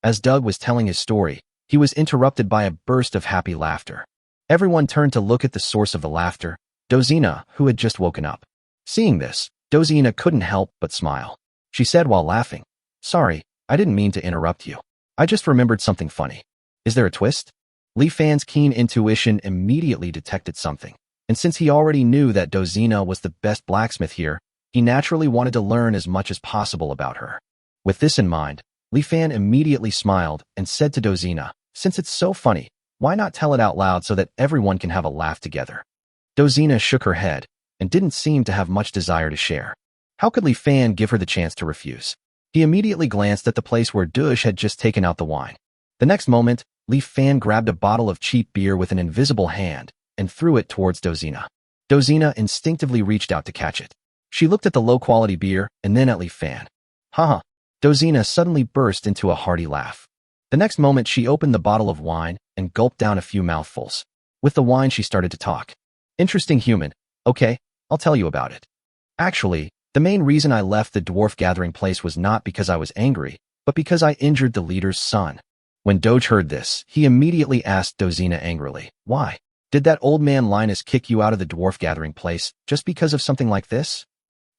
As Doug was telling his story, he was interrupted by a burst of happy laughter. Everyone turned to look at the source of the laughter, Dozina, who had just woken up. Seeing this, Dozina couldn't help but smile. She said while laughing, "Sorry, I didn't mean to interrupt you. I just remembered something funny. Is there a twist?" Li Fan's keen intuition immediately detected something, and since he already knew that Dozina was the best blacksmith here, he naturally wanted to learn as much as possible about her. With this in mind, Li Fan immediately smiled and said to Dozina, "Since it's so funny, why not tell it out loud so that everyone can have a laugh together?" Dozina shook her head and didn't seem to have much desire to share. How could Li Fan give her the chance to refuse? He immediately glanced at the place where Dush had just taken out the wine. The next moment, Li Fan grabbed a bottle of cheap beer with an invisible hand and threw it towards Dozina. Dozina instinctively reached out to catch it. She looked at the low-quality beer and then at Li Fan. Haha. Dozina suddenly burst into a hearty laugh. The next moment, she opened the bottle of wine and gulped down a few mouthfuls. With the wine, she started to talk. "Interesting human. Okay, I'll tell you about it. Actually, the main reason I left the dwarf gathering place was not because I was angry, but because I injured the leader's son." When Doge heard this, he immediately asked Dozina angrily, "Why? Did that old man Linus kick you out of the dwarf gathering place just because of something like this?"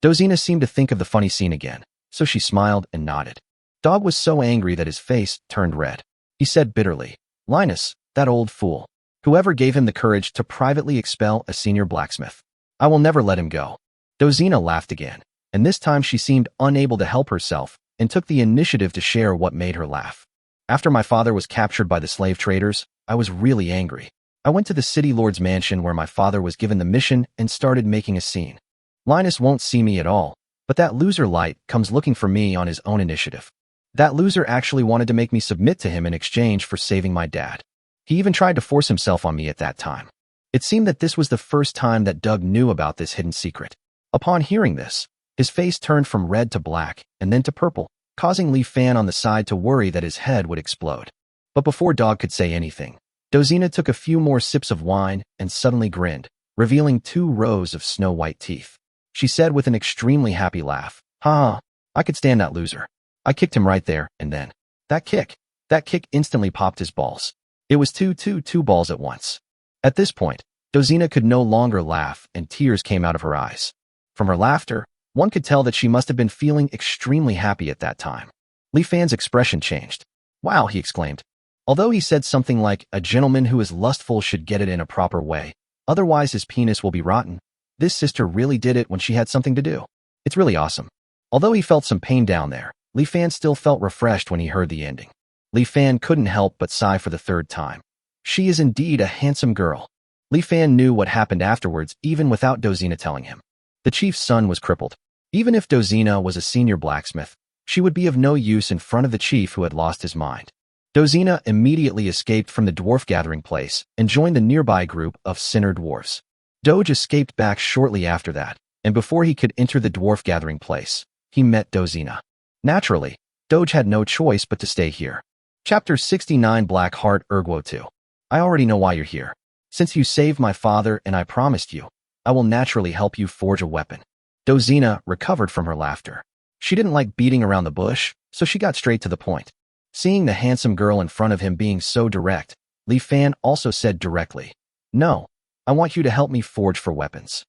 Dozina seemed to think of the funny scene again, so she smiled and nodded. Dog was so angry that his face turned red. He said bitterly, "Linus, that old fool. Whoever gave him the courage to privately expel a senior blacksmith. I will never let him go." Dozina laughed again, and this time she seemed unable to help herself and took the initiative to share what made her laugh. "After my father was captured by the slave traders, I was really angry. I went to the city lord's mansion where my father was given the mission and started making a scene. Linus won't see me at all, but that loser Light comes looking for me on his own initiative. That loser actually wanted to make me submit to him in exchange for saving my dad. He even tried to force himself on me at that time." It seemed that this was the first time that Doug knew about this hidden secret. Upon hearing this, his face turned from red to black and then to purple, causing Li Fan on the side to worry that his head would explode. But before Dog could say anything, Dozina took a few more sips of wine and suddenly grinned, revealing 2 rows of snow-white teeth. She said with an extremely happy laugh, "Ha, I could stand that loser. I kicked him right there and then. That kick instantly popped his balls. It was two balls at once." At this point, Dozina could no longer laugh and tears came out of her eyes. From her laughter, one could tell that she must have been feeling extremely happy at that time. Li Fan's expression changed. "Wow," he exclaimed. Although he said something like, "A gentleman who is lustful should get it in a proper way, otherwise his penis will be rotten," this sister really did it when she had something to do. It's really awesome. Although he felt some pain down there, Li Fan still felt refreshed when he heard the ending. Li Fan couldn't help but sigh for the 3rd time. She is indeed a handsome girl. Li Fan knew what happened afterwards even without Dozina telling him. The chief's son was crippled. Even if Dozina was a senior blacksmith, she would be of no use in front of the chief who had lost his mind. Dozina immediately escaped from the dwarf gathering place and joined the nearby group of sinner dwarves. Doge escaped back shortly after that, and before he could enter the dwarf gathering place, he met Dozina. Naturally, Doge had no choice but to stay here. Chapter 69 Black Heart Erguo 2. I already know why you're here. Since you saved my father and I promised you, I will naturally help you forge a weapon. Dozina recovered from her laughter. She didn't like beating around the bush, so she got straight to the point. Seeing the handsome girl in front of him being so direct, Li Fan also said directly, "No, I want you to help me forge for weapons."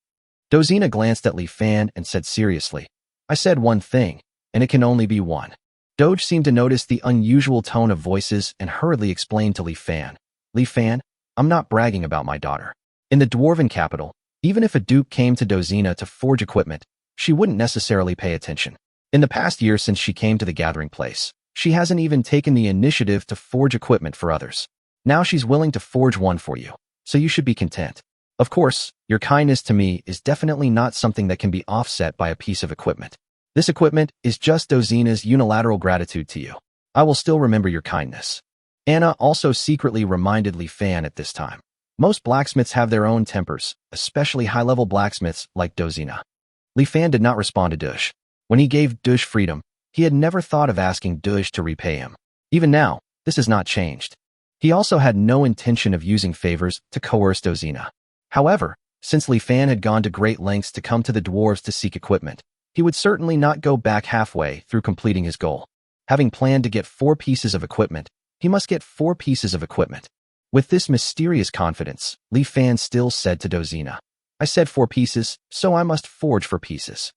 Dozina glanced at Li Fan and said seriously, "I said one thing, and it can only be one." Doge seemed to notice the unusual tone of voices and hurriedly explained to Li Fan, "Li Fan, I'm not bragging about my daughter. In the dwarven capital, even if a duke came to Dozina to forge equipment, she wouldn't necessarily pay attention. In the past year since she came to the gathering place, she hasn't even taken the initiative to forge equipment for others. Now she's willing to forge one for you, so you should be content. Of course, your kindness to me is definitely not something that can be offset by a piece of equipment. This equipment is just Dozina's unilateral gratitude to you. I will still remember your kindness." Anna also secretly reminded Li Fan at this time. Most blacksmiths have their own tempers, especially high-level blacksmiths like Dozina. Li Fan did not respond to Dush. When he gave Dush freedom, he had never thought of asking Dush to repay him. Even now, this has not changed. He also had no intention of using favors to coerce Dozina. However, since Li Fan had gone to great lengths to come to the dwarves to seek equipment, he would certainly not go back halfway through completing his goal. Having planned to get 4 pieces of equipment, he must get 4 pieces of equipment. With this mysterious confidence, Li Fan still said to Dozina, "I said 4 pieces, so I must forge for pieces."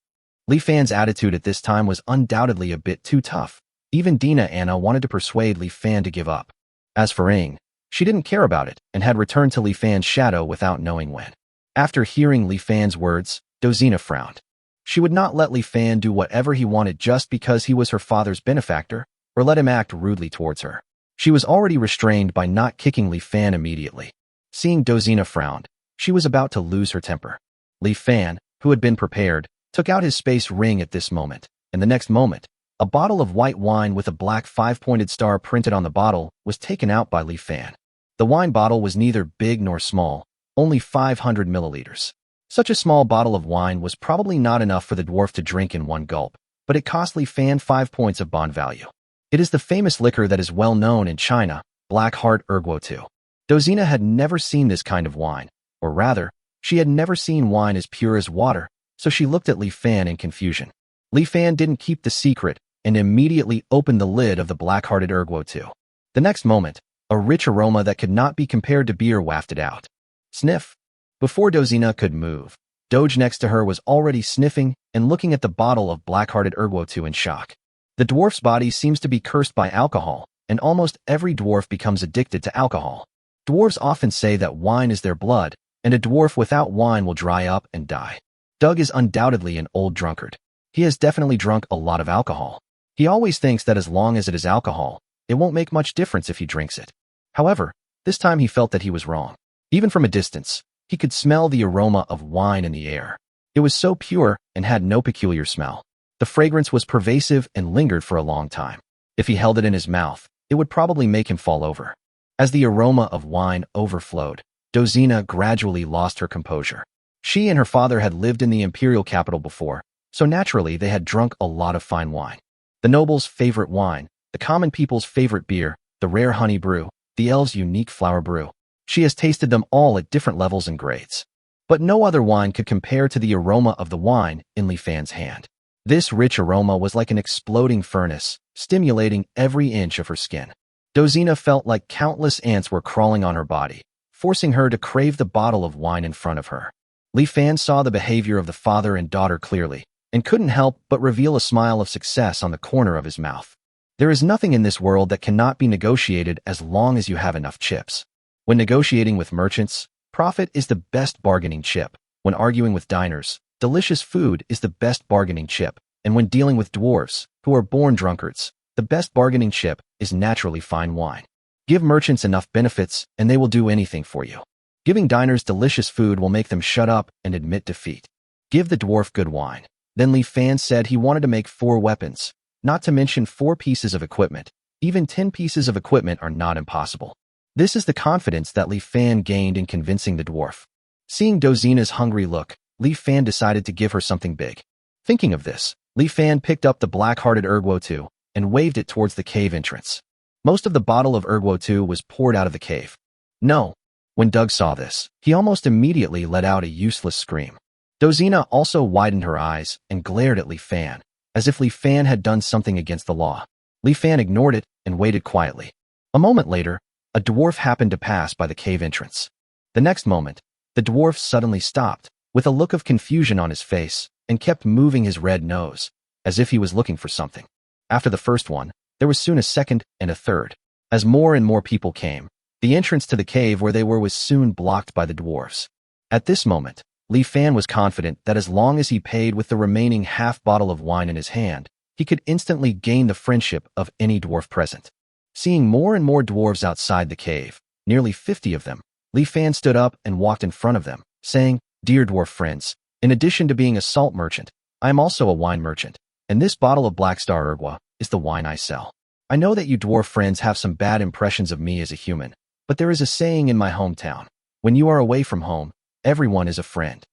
Li Fan's attitude at this time was undoubtedly a bit too tough. Even Dina Anna wanted to persuade Li Fan to give up. As for Ing, she didn't care about it and had returned to Li Fan's shadow without knowing when. After hearing Li Fan's words, Dozina frowned. She would not let Li Fan do whatever he wanted just because he was her father's benefactor. or let him act rudely towards her. She was already restrained by not kicking Li Fan immediately. Seeing Dozina frowned, she was about to lose her temper. Li Fan, who had been prepared, took out his space ring at this moment, and the next moment, a bottle of white wine with a black five-pointed star printed on the bottle was taken out by Li Fan. The wine bottle was neither big nor small, only 500 milliliters. Such a small bottle of wine was probably not enough for the dwarf to drink in one gulp, but it cost Li Fan 5 points of bond value. It is the famous liquor that is well known in China, Black Heart Erguo. Dozina had never seen this kind of wine, or rather, she had never seen wine as pure as water, so she looked at Li Fan in confusion. Li Fan didn't keep the secret and immediately opened the lid of the black-hearted Erguo. The next moment, a rich aroma that could not be compared to beer wafted out. Sniff. Before Dozina could move, Doge next to her was already sniffing and looking at the bottle of black-hearted Erguo in shock. The dwarf's body seems to be cursed by alcohol, and almost every dwarf becomes addicted to alcohol. Dwarves often say that wine is their blood, and a dwarf without wine will dry up and die. Doug is undoubtedly an old drunkard. He has definitely drunk a lot of alcohol. He always thinks that as long as it is alcohol, it won't make much difference if he drinks it. However, this time he felt that he was wrong. Even from a distance, he could smell the aroma of wine in the air. It was so pure and had no peculiar smell. The fragrance was pervasive and lingered for a long time. If he held it in his mouth, it would probably make him fall over. As the aroma of wine overflowed, Dozina gradually lost her composure. She and her father had lived in the imperial capital before, so naturally they had drunk a lot of fine wine. The noble's favorite wine, the common people's favorite beer, the rare honey brew, the elves' unique flower brew. She has tasted them all at different levels and grades. But no other wine could compare to the aroma of the wine in Li Fan's hand. This rich aroma was like an exploding furnace, stimulating every inch of her skin. Dozina felt like countless ants were crawling on her body, forcing her to crave the bottle of wine in front of her. Li Fan saw the behavior of the father and daughter clearly, and couldn't help but reveal a smile of success on the corner of his mouth. There is nothing in this world that cannot be negotiated as long as you have enough chips. When negotiating with merchants, profit is the best bargaining chip. When arguing with diners, delicious food is the best bargaining chip. And when dealing with dwarves, who are born drunkards, the best bargaining chip is naturally fine wine. Give merchants enough benefits and they will do anything for you. Giving diners delicious food will make them shut up and admit defeat. Give the dwarf good wine. Then Li Fan said he wanted to make 4 weapons, not to mention 4 pieces of equipment. Even 10 pieces of equipment are not impossible. This is the confidence that Li Fan gained in convincing the dwarf. Seeing Dozina's hungry look, Li Fan decided to give her something big. Thinking of this, Li Fan picked up the black-hearted Erguo and waved it towards the cave entrance. Most of the bottle of Erguo was poured out of the cave. No. When Doug saw this, he almost immediately let out a useless scream. Dozina also widened her eyes and glared at Li Fan, as if Li Fan had done something against the law. Li Fan ignored it and waited quietly. A moment later, a dwarf happened to pass by the cave entrance. The next moment, the dwarf suddenly stopped, with a look of confusion on his face, and kept moving his red nose, as if he was looking for something. After the first one, there was soon a second and a third. As more and more people came, the entrance to the cave where they were was soon blocked by the dwarves. At this moment, Li Fan was confident that as long as he paid with the remaining half bottle of wine in his hand, he could instantly gain the friendship of any dwarf present. Seeing more and more dwarves outside the cave, nearly 50 of them, Li Fan stood up and walked in front of them, saying, "Dear dwarf friends, in addition to being a salt merchant, I am also a wine merchant, and this bottle of Black Star Ergua is the wine I sell. I know that you dwarf friends have some bad impressions of me as a human, but there is a saying in my hometown, when you are away from home, everyone is a friend.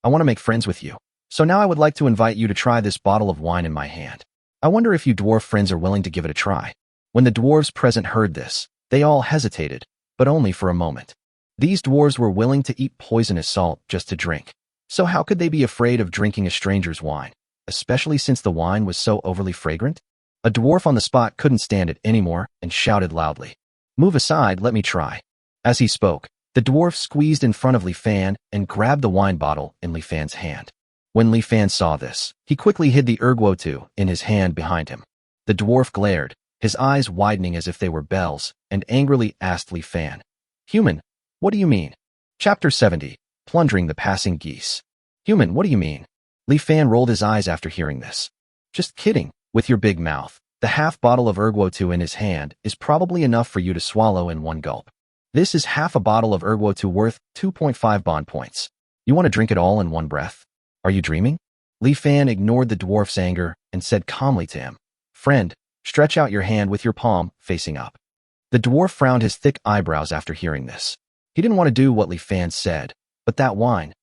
I want to make friends with you, so now I would like to invite you to try this bottle of wine in my hand. I wonder if you dwarf friends are willing to give it a try." When the dwarves present heard this, they all hesitated, but only for a moment. These dwarves were willing to eat poisonous salt just to drink. So how could they be afraid of drinking a stranger's wine, especially since the wine was so overly fragrant? A dwarf on the spot couldn't stand it anymore and shouted loudly, "Move aside, let me try." As he spoke, the dwarf squeezed in front of Li Fan and grabbed the wine bottle in Li Fan's hand. When Li Fan saw this, he quickly hid the Erguo in his hand behind him. The dwarf glared, his eyes widening as if they were bells, and angrily asked Li Fan, "Human, what do you mean?" Chapter 70, Plundering the Passing Geese. "Human, what do you mean?" Li Fan rolled his eyes after hearing this. "Just kidding, with your big mouth. The half bottle of Erguo-2 in his hand is probably enough for you to swallow in one gulp. This is half a bottle of Erguo-2 worth 2.5 bond points. You want to drink it all in one breath? Are you dreaming? Li Fan ignored the dwarf's anger and said calmly to him, "Friend, stretch out your hand with your palm facing up." The dwarf frowned his thick eyebrows after hearing this. He didn't want to do what Li Fan said, but that wine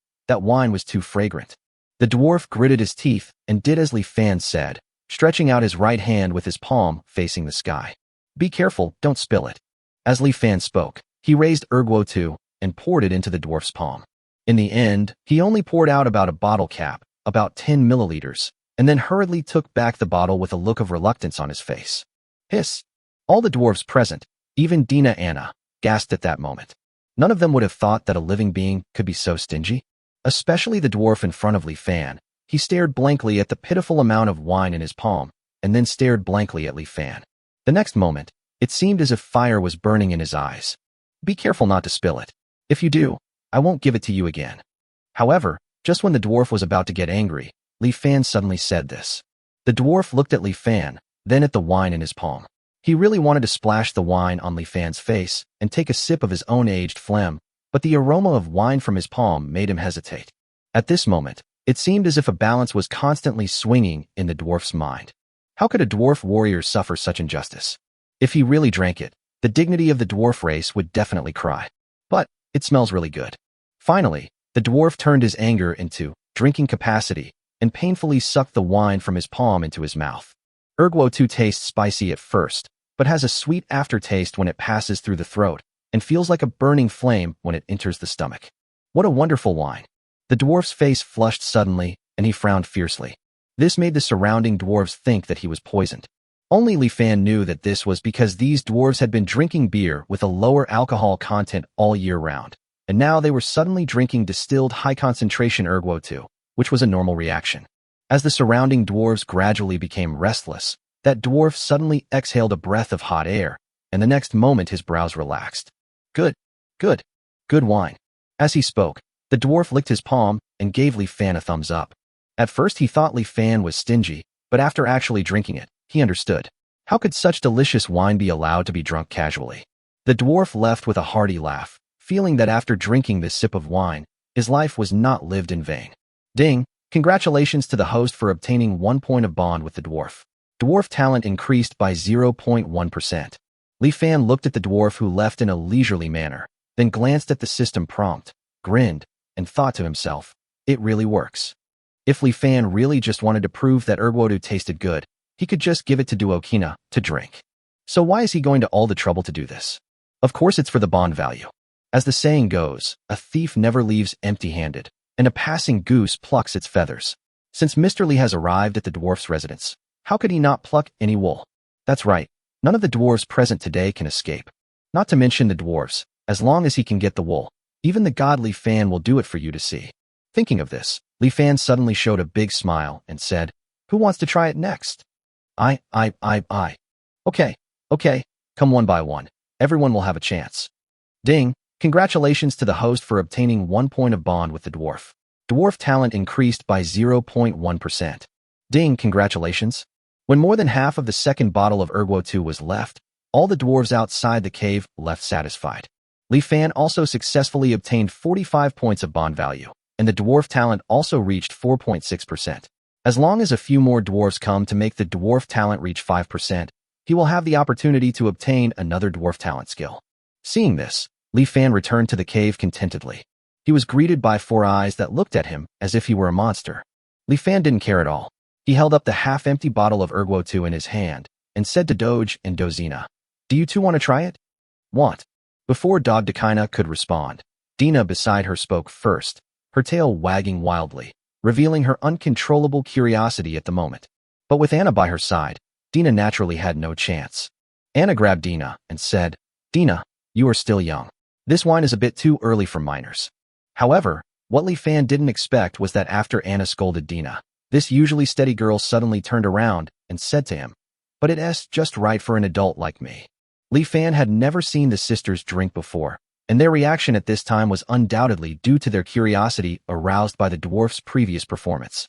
was too fragrant. The dwarf gritted his teeth and did as Li Fan said, stretching out his right hand with his palm facing the sky. "Be careful, don't spill it." As Li Fan spoke, he raised Erguo-2 and poured it into the dwarf's palm. In the end, he only poured out about a bottle cap, about 10 milliliters, and then hurriedly took back the bottle with a look of reluctance on his face. Hiss! All the dwarves present, even Dina Anna, gasped at that moment. None of them would have thought that a living being could be so stingy. Especially the dwarf in front of Li Fan. He stared blankly at the pitiful amount of wine in his palm, and then stared blankly at Li Fan. The next moment, it seemed as if fire was burning in his eyes. "Be careful not to spill it. If you do, I won't give it to you again." However, just when the dwarf was about to get angry, Li Fan suddenly said this. The dwarf looked at Li Fan, then at the wine in his palm. He really wanted to splash the wine on Li Fan's face and take a sip of his own aged phlegm, but the aroma of wine from his palm made him hesitate. At this moment, it seemed as if a balance was constantly swinging in the dwarf's mind. How could a dwarf warrior suffer such injustice? If he really drank it, the dignity of the dwarf race would definitely cry. But it smells really good. Finally, the dwarf turned his anger into drinking capacity and painfully sucked the wine from his palm into his mouth. Erguo-2 tastes spicy at first, but has a sweet aftertaste when it passes through the throat and feels like a burning flame when it enters the stomach. What a wonderful wine. The dwarf's face flushed suddenly, and he frowned fiercely. This made the surrounding dwarves think that he was poisoned. Only Li Fan knew that this was because these dwarves had been drinking beer with a lower alcohol content all year round, and now they were suddenly drinking distilled high-concentration Erguo-2, which was a normal reaction. As the surrounding dwarves gradually became restless, that dwarf suddenly exhaled a breath of hot air, and the next moment his brows relaxed. Good wine." As he spoke, the dwarf licked his palm and gave Li Fan a thumbs up. At first he thought Li Fan was stingy, but after actually drinking it, he understood. How could such delicious wine be allowed to be drunk casually? The dwarf left with a hearty laugh, feeling that after drinking this sip of wine, his life was not lived in vain. Ding! Congratulations to the host for obtaining 1 point of bond with the dwarf. Dwarf talent increased by 0.1%. Li Fan looked at the dwarf who left in a leisurely manner, then glanced at the system prompt, grinned, and thought to himself, it really works. If Li Fan really just wanted to prove that Erguo-2 tasted good, he could just give it to Duokina to drink. So why is he going to all the trouble to do this? Of course it's for the bond value. As the saying goes, a thief never leaves empty-handed, and a passing goose plucks its feathers. Since Mr. Li has arrived at the dwarf's residence, how could he not pluck any wool? That's right, none of the dwarves present today can escape. Not to mention the dwarves, as long as he can get the wool, even the god Li Fan will do it for you to see. Thinking of this, Li Fan suddenly showed a big smile and said, "Who wants to try it next?" I. Okay, come one by one. Everyone will have a chance. Ding! Congratulations to the host for obtaining 1 point of bond with the dwarf. Dwarf talent increased by 0.1%. Ding! Congratulations. When more than half of the second bottle of Erguo-2 was left, all the dwarves outside the cave left satisfied. Li Fan also successfully obtained 45 points of bond value, and the dwarf talent also reached 4.6%. As long as a few more dwarves come to make the dwarf talent reach 5%, he will have the opportunity to obtain another dwarf talent skill. Seeing this, Li Fan returned to the cave contentedly. He was greeted by 4 eyes that looked at him as if he were a monster. Li Fan didn't care at all. He held up the half-empty bottle of Erguo-2 in his hand and said to Doge and Dozina, "Do you two want to try it?" "Want?" Before Dogdakina could respond, Dina beside her spoke first, her tail wagging wildly, revealing her uncontrollable curiosity at the moment. But with Anna by her side, Dina naturally had no chance. Anna grabbed Dina and said, "Dina, you are still young. This wine is a bit too early for minors." However, what Li Fan didn't expect was that after Anna scolded Dina, this usually steady girl suddenly turned around and said to him, "But it's just right for an adult like me." Li Fan had never seen the sisters drink before, and their reaction at this time was undoubtedly due to their curiosity aroused by the dwarf's previous performance.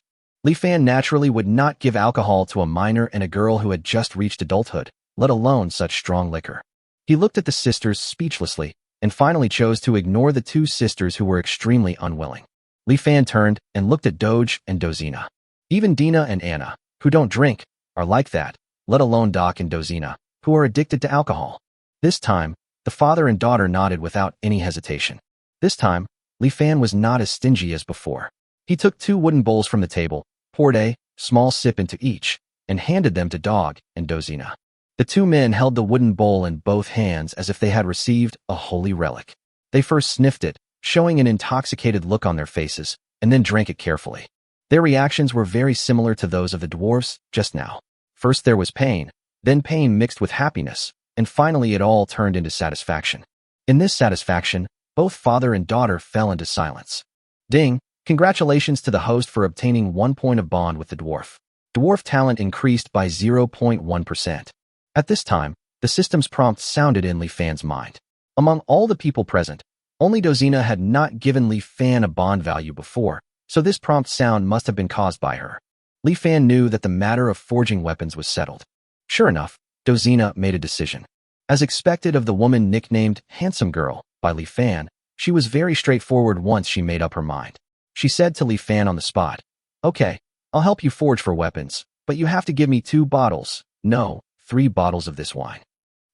Li Fan naturally would not give alcohol to a minor and a girl who had just reached adulthood, let alone such strong liquor. He looked at the sisters speechlessly and finally chose to ignore the two sisters who were extremely unwilling. Li Fan turned and looked at Doge and Dozina. Even Dina and Anna, who don't drink, are like that, let alone Doc and Dozina, who are addicted to alcohol. This time, the father and daughter nodded without any hesitation. This time, Li Fan was not as stingy as before. He took 2 wooden bowls from the table, poured a small sip into each, and handed them to Dog and Dozina. The 2 men held the wooden bowl in both hands as if they had received a holy relic. They first sniffed it, showing an intoxicated look on their faces, and then drank it carefully. Their reactions were very similar to those of the dwarfs just now. First there was pain, then pain mixed with happiness, and finally it all turned into satisfaction. In this satisfaction, both father and daughter fell into silence. Ding! Congratulations to the host for obtaining 1 point of bond with the dwarf. Dwarf talent increased by 0.1%. At this time, the system's prompt sounded in Li Fan's mind. Among all the people present, only Dozina had not given Li Fan a bond value before, so this prompt sound must have been caused by her. Li Fan knew that the matter of forging weapons was settled. Sure enough, Dozina made a decision. As expected of the woman nicknamed Handsome Girl by Li Fan, she was very straightforward once she made up her mind. She said to Li Fan on the spot, "Okay, I'll help you forge for weapons, but you have to give me 2 bottles, no, 3 bottles of this wine."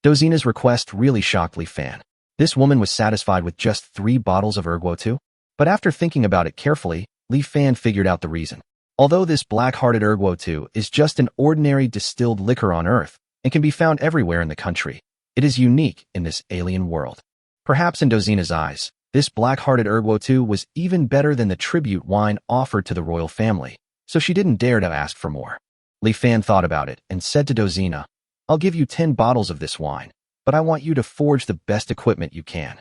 Dozina's request really shocked Li Fan. This woman was satisfied with just 3 bottles of Webtoon? But after thinking about it carefully, Li Fan figured out the reason. Although this black-hearted Webtoon is just an ordinary distilled liquor on Earth and can be found everywhere in the country, it is unique in this alien world. Perhaps in Dozina's eyes, this black-hearted Webtoon was even better than the tribute wine offered to the royal family, so she didn't dare to ask for more. Li Fan thought about it and said to Dozina, "I'll give you 10 bottles of this wine, but I want you to forge the best equipment you can."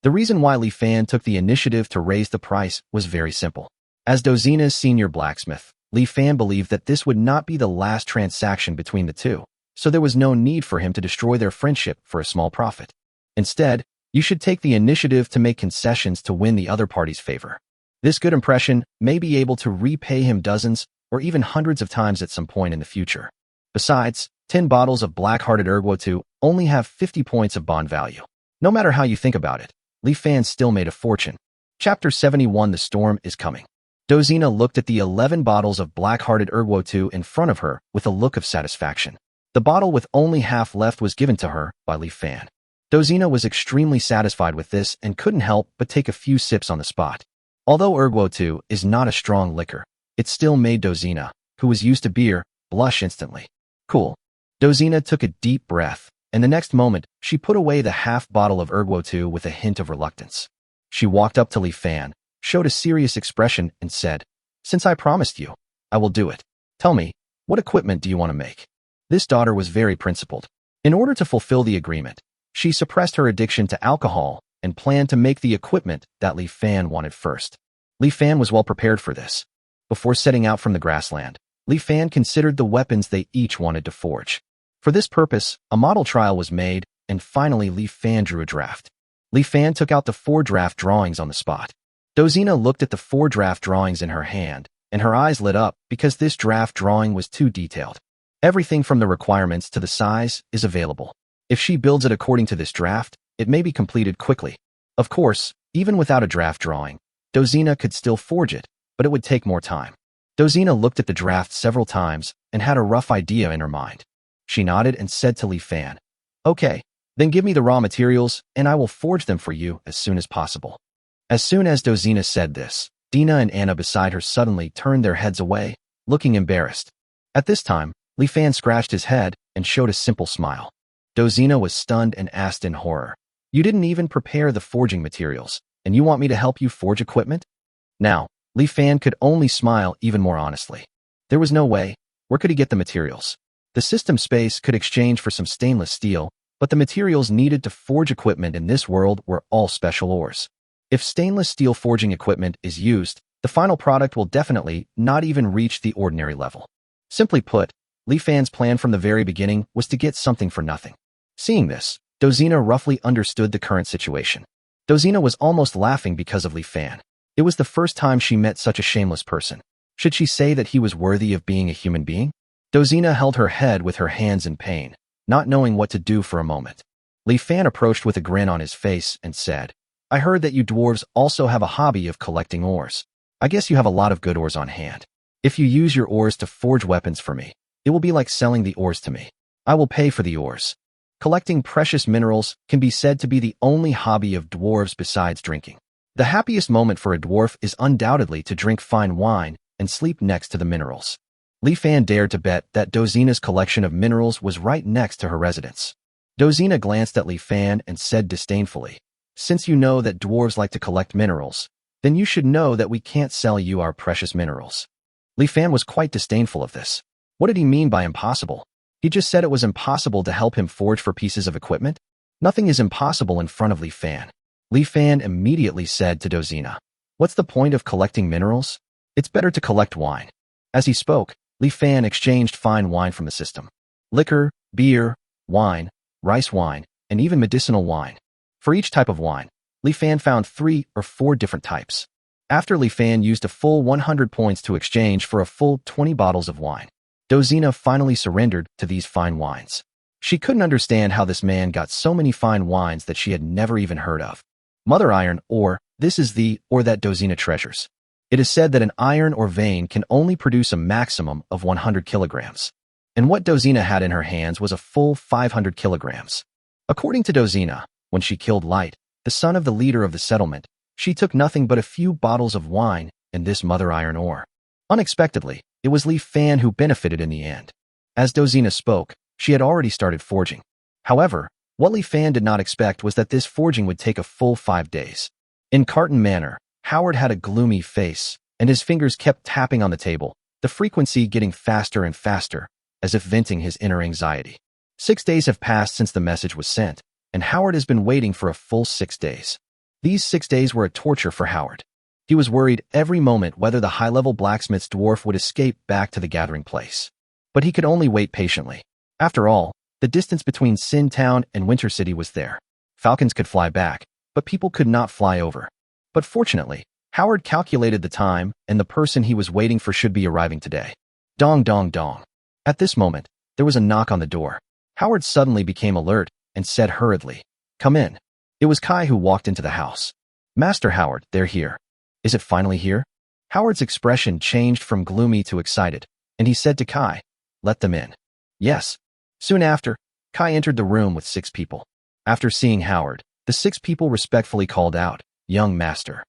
The reason why Li Fan took the initiative to raise the price was very simple. As Dozina's senior blacksmith, Li Fan believed that this would not be the last transaction between the two, so there was no need for him to destroy their friendship for a small profit. Instead, you should take the initiative to make concessions to win the other party's favor. This good impression may be able to repay him dozens or even hundreds of times at some point in the future. Besides, 10 bottles of black-hearted Webtoon only have 50 points of bond value. No matter how you think about it, Li Fan still made a fortune. Chapter 71: The Storm is Coming. Dozina looked at the 11 bottles of black-hearted Webtoon in front of her with a look of satisfaction. The bottle with only half left was given to her by Li Fan. Dozina was extremely satisfied with this and couldn't help but take a few sips on the spot. Although Webtoon is not a strong liquor, it still made Dozina, who was used to beer, blush instantly. Cool. Dozina took a deep breath, and the next moment, she put away the half bottle of Webtoon with a hint of reluctance. She walked up to Li Fan, showed a serious expression, and said, "Since I promised you, I will do it. Tell me, what equipment do you want to make?" This daughter was very principled. In order to fulfill the agreement, she suppressed her addiction to alcohol and planned to make the equipment that Li Fan wanted first. Li Fan was well prepared for this. Before setting out from the grassland, Li Fan considered the weapons they each wanted to forge. For this purpose, a model trial was made, and finally Li Fan drew a draft. Li Fan took out the 4 draft drawings on the spot. Dozina looked at the 4 draft drawings in her hand, and her eyes lit up because this draft drawing was too detailed. Everything from the requirements to the size is available. If she builds it according to this draft, it may be completed quickly. Of course, even without a draft drawing, Dozina could still forge it, but it would take more time. Dozina looked at the draft several times and had a rough idea in her mind. She nodded and said to Li Fan, "Okay, then give me the raw materials and I will forge them for you as soon as possible." As soon as Dozina said this, Dina and Anna beside her suddenly turned their heads away, looking embarrassed. At this time, Li Fan scratched his head and showed a simple smile. Dozina was stunned and asked in horror, "You didn't even prepare the forging materials, and you want me to help you forge equipment?" Now, Li Fan could only smile even more honestly. There was no way. Where could he get the materials? The system space could exchange for some stainless steel, but the materials needed to forge equipment in this world were all special ores. If stainless steel forging equipment is used, the final product will definitely not even reach the ordinary level. Simply put, Li Fan's plan from the very beginning was to get something for nothing. Seeing this, Dozina roughly understood the current situation. Dozina was almost laughing because of Li Fan. It was the first time she met such a shameless person. Should she say that he was worthy of being a human being? Dozina held her head with her hands in pain, not knowing what to do for a moment. Li Fan approached with a grin on his face and said, I heard that you dwarves also have a hobby of collecting ores. I guess you have a lot of good ores on hand. If you use your ores to forge weapons for me, it will be like selling the ores to me. I will pay for the ores. Collecting precious minerals can be said to be the only hobby of dwarves besides drinking. The happiest moment for a dwarf is undoubtedly to drink fine wine and sleep next to the minerals. Li Fan dared to bet that Dozina's collection of minerals was right next to her residence. Dozina glanced at Li Fan and said disdainfully, Since you know that dwarves like to collect minerals, then you should know that we can't sell you our precious minerals. Li Fan was quite disdainful of this. What did he mean by impossible? He just said it was impossible to help him forge for pieces of equipment? Nothing is impossible in front of Li Fan. Li Fan immediately said to Dozina, What's the point of collecting minerals? It's better to collect wine. As he spoke, Li Fan exchanged fine wine from the system. Liquor, beer, wine, rice wine, and even medicinal wine. For each type of wine, Li Fan found 3 or 4 different types. After Li Fan used a full 100 points to exchange for a full 20 bottles of wine, Dozina finally surrendered to these fine wines. She couldn't understand how this man got so many fine wines that she had never even heard of. Mother iron ore, this is the ore that Dozina treasures. It is said that an iron or vein can only produce a maximum of 100 kilograms. And what Dozina had in her hands was a full 500 kilograms. According to Dozina, when she killed Light, the son of the leader of the settlement, she took nothing but a few bottles of wine and this mother iron ore. Unexpectedly, it was Li Fan who benefited in the end. As Dozina spoke, she had already started forging. However, what Li Fan did not expect was that this forging would take a full 5 days. In Carton Manor, Howard had a gloomy face, and his fingers kept tapping on the table, the frequency getting faster and faster, as if venting his inner anxiety. 6 days have passed since the message was sent, and Howard has been waiting for a full 6 days. These 6 days were a torture for Howard. He was worried every moment whether the high-level blacksmith's dwarf would escape back to the gathering place. But he could only wait patiently. After all, the distance between Sin Town and Winter City was there. Falcons could fly back, but people could not fly over. But fortunately, Howard calculated the time, and the person he was waiting for should be arriving today. Dong dong dong. At this moment, there was a knock on the door. Howard suddenly became alert and said hurriedly, Come in. It was Kai who walked into the house. Master Howard, they're here. Is it finally here? Howard's expression changed from gloomy to excited, and he said to Kai, Let them in. Yes. Soon after, Kai entered the room with 6 people. After seeing Howard, the 6 people respectfully called out, Young master.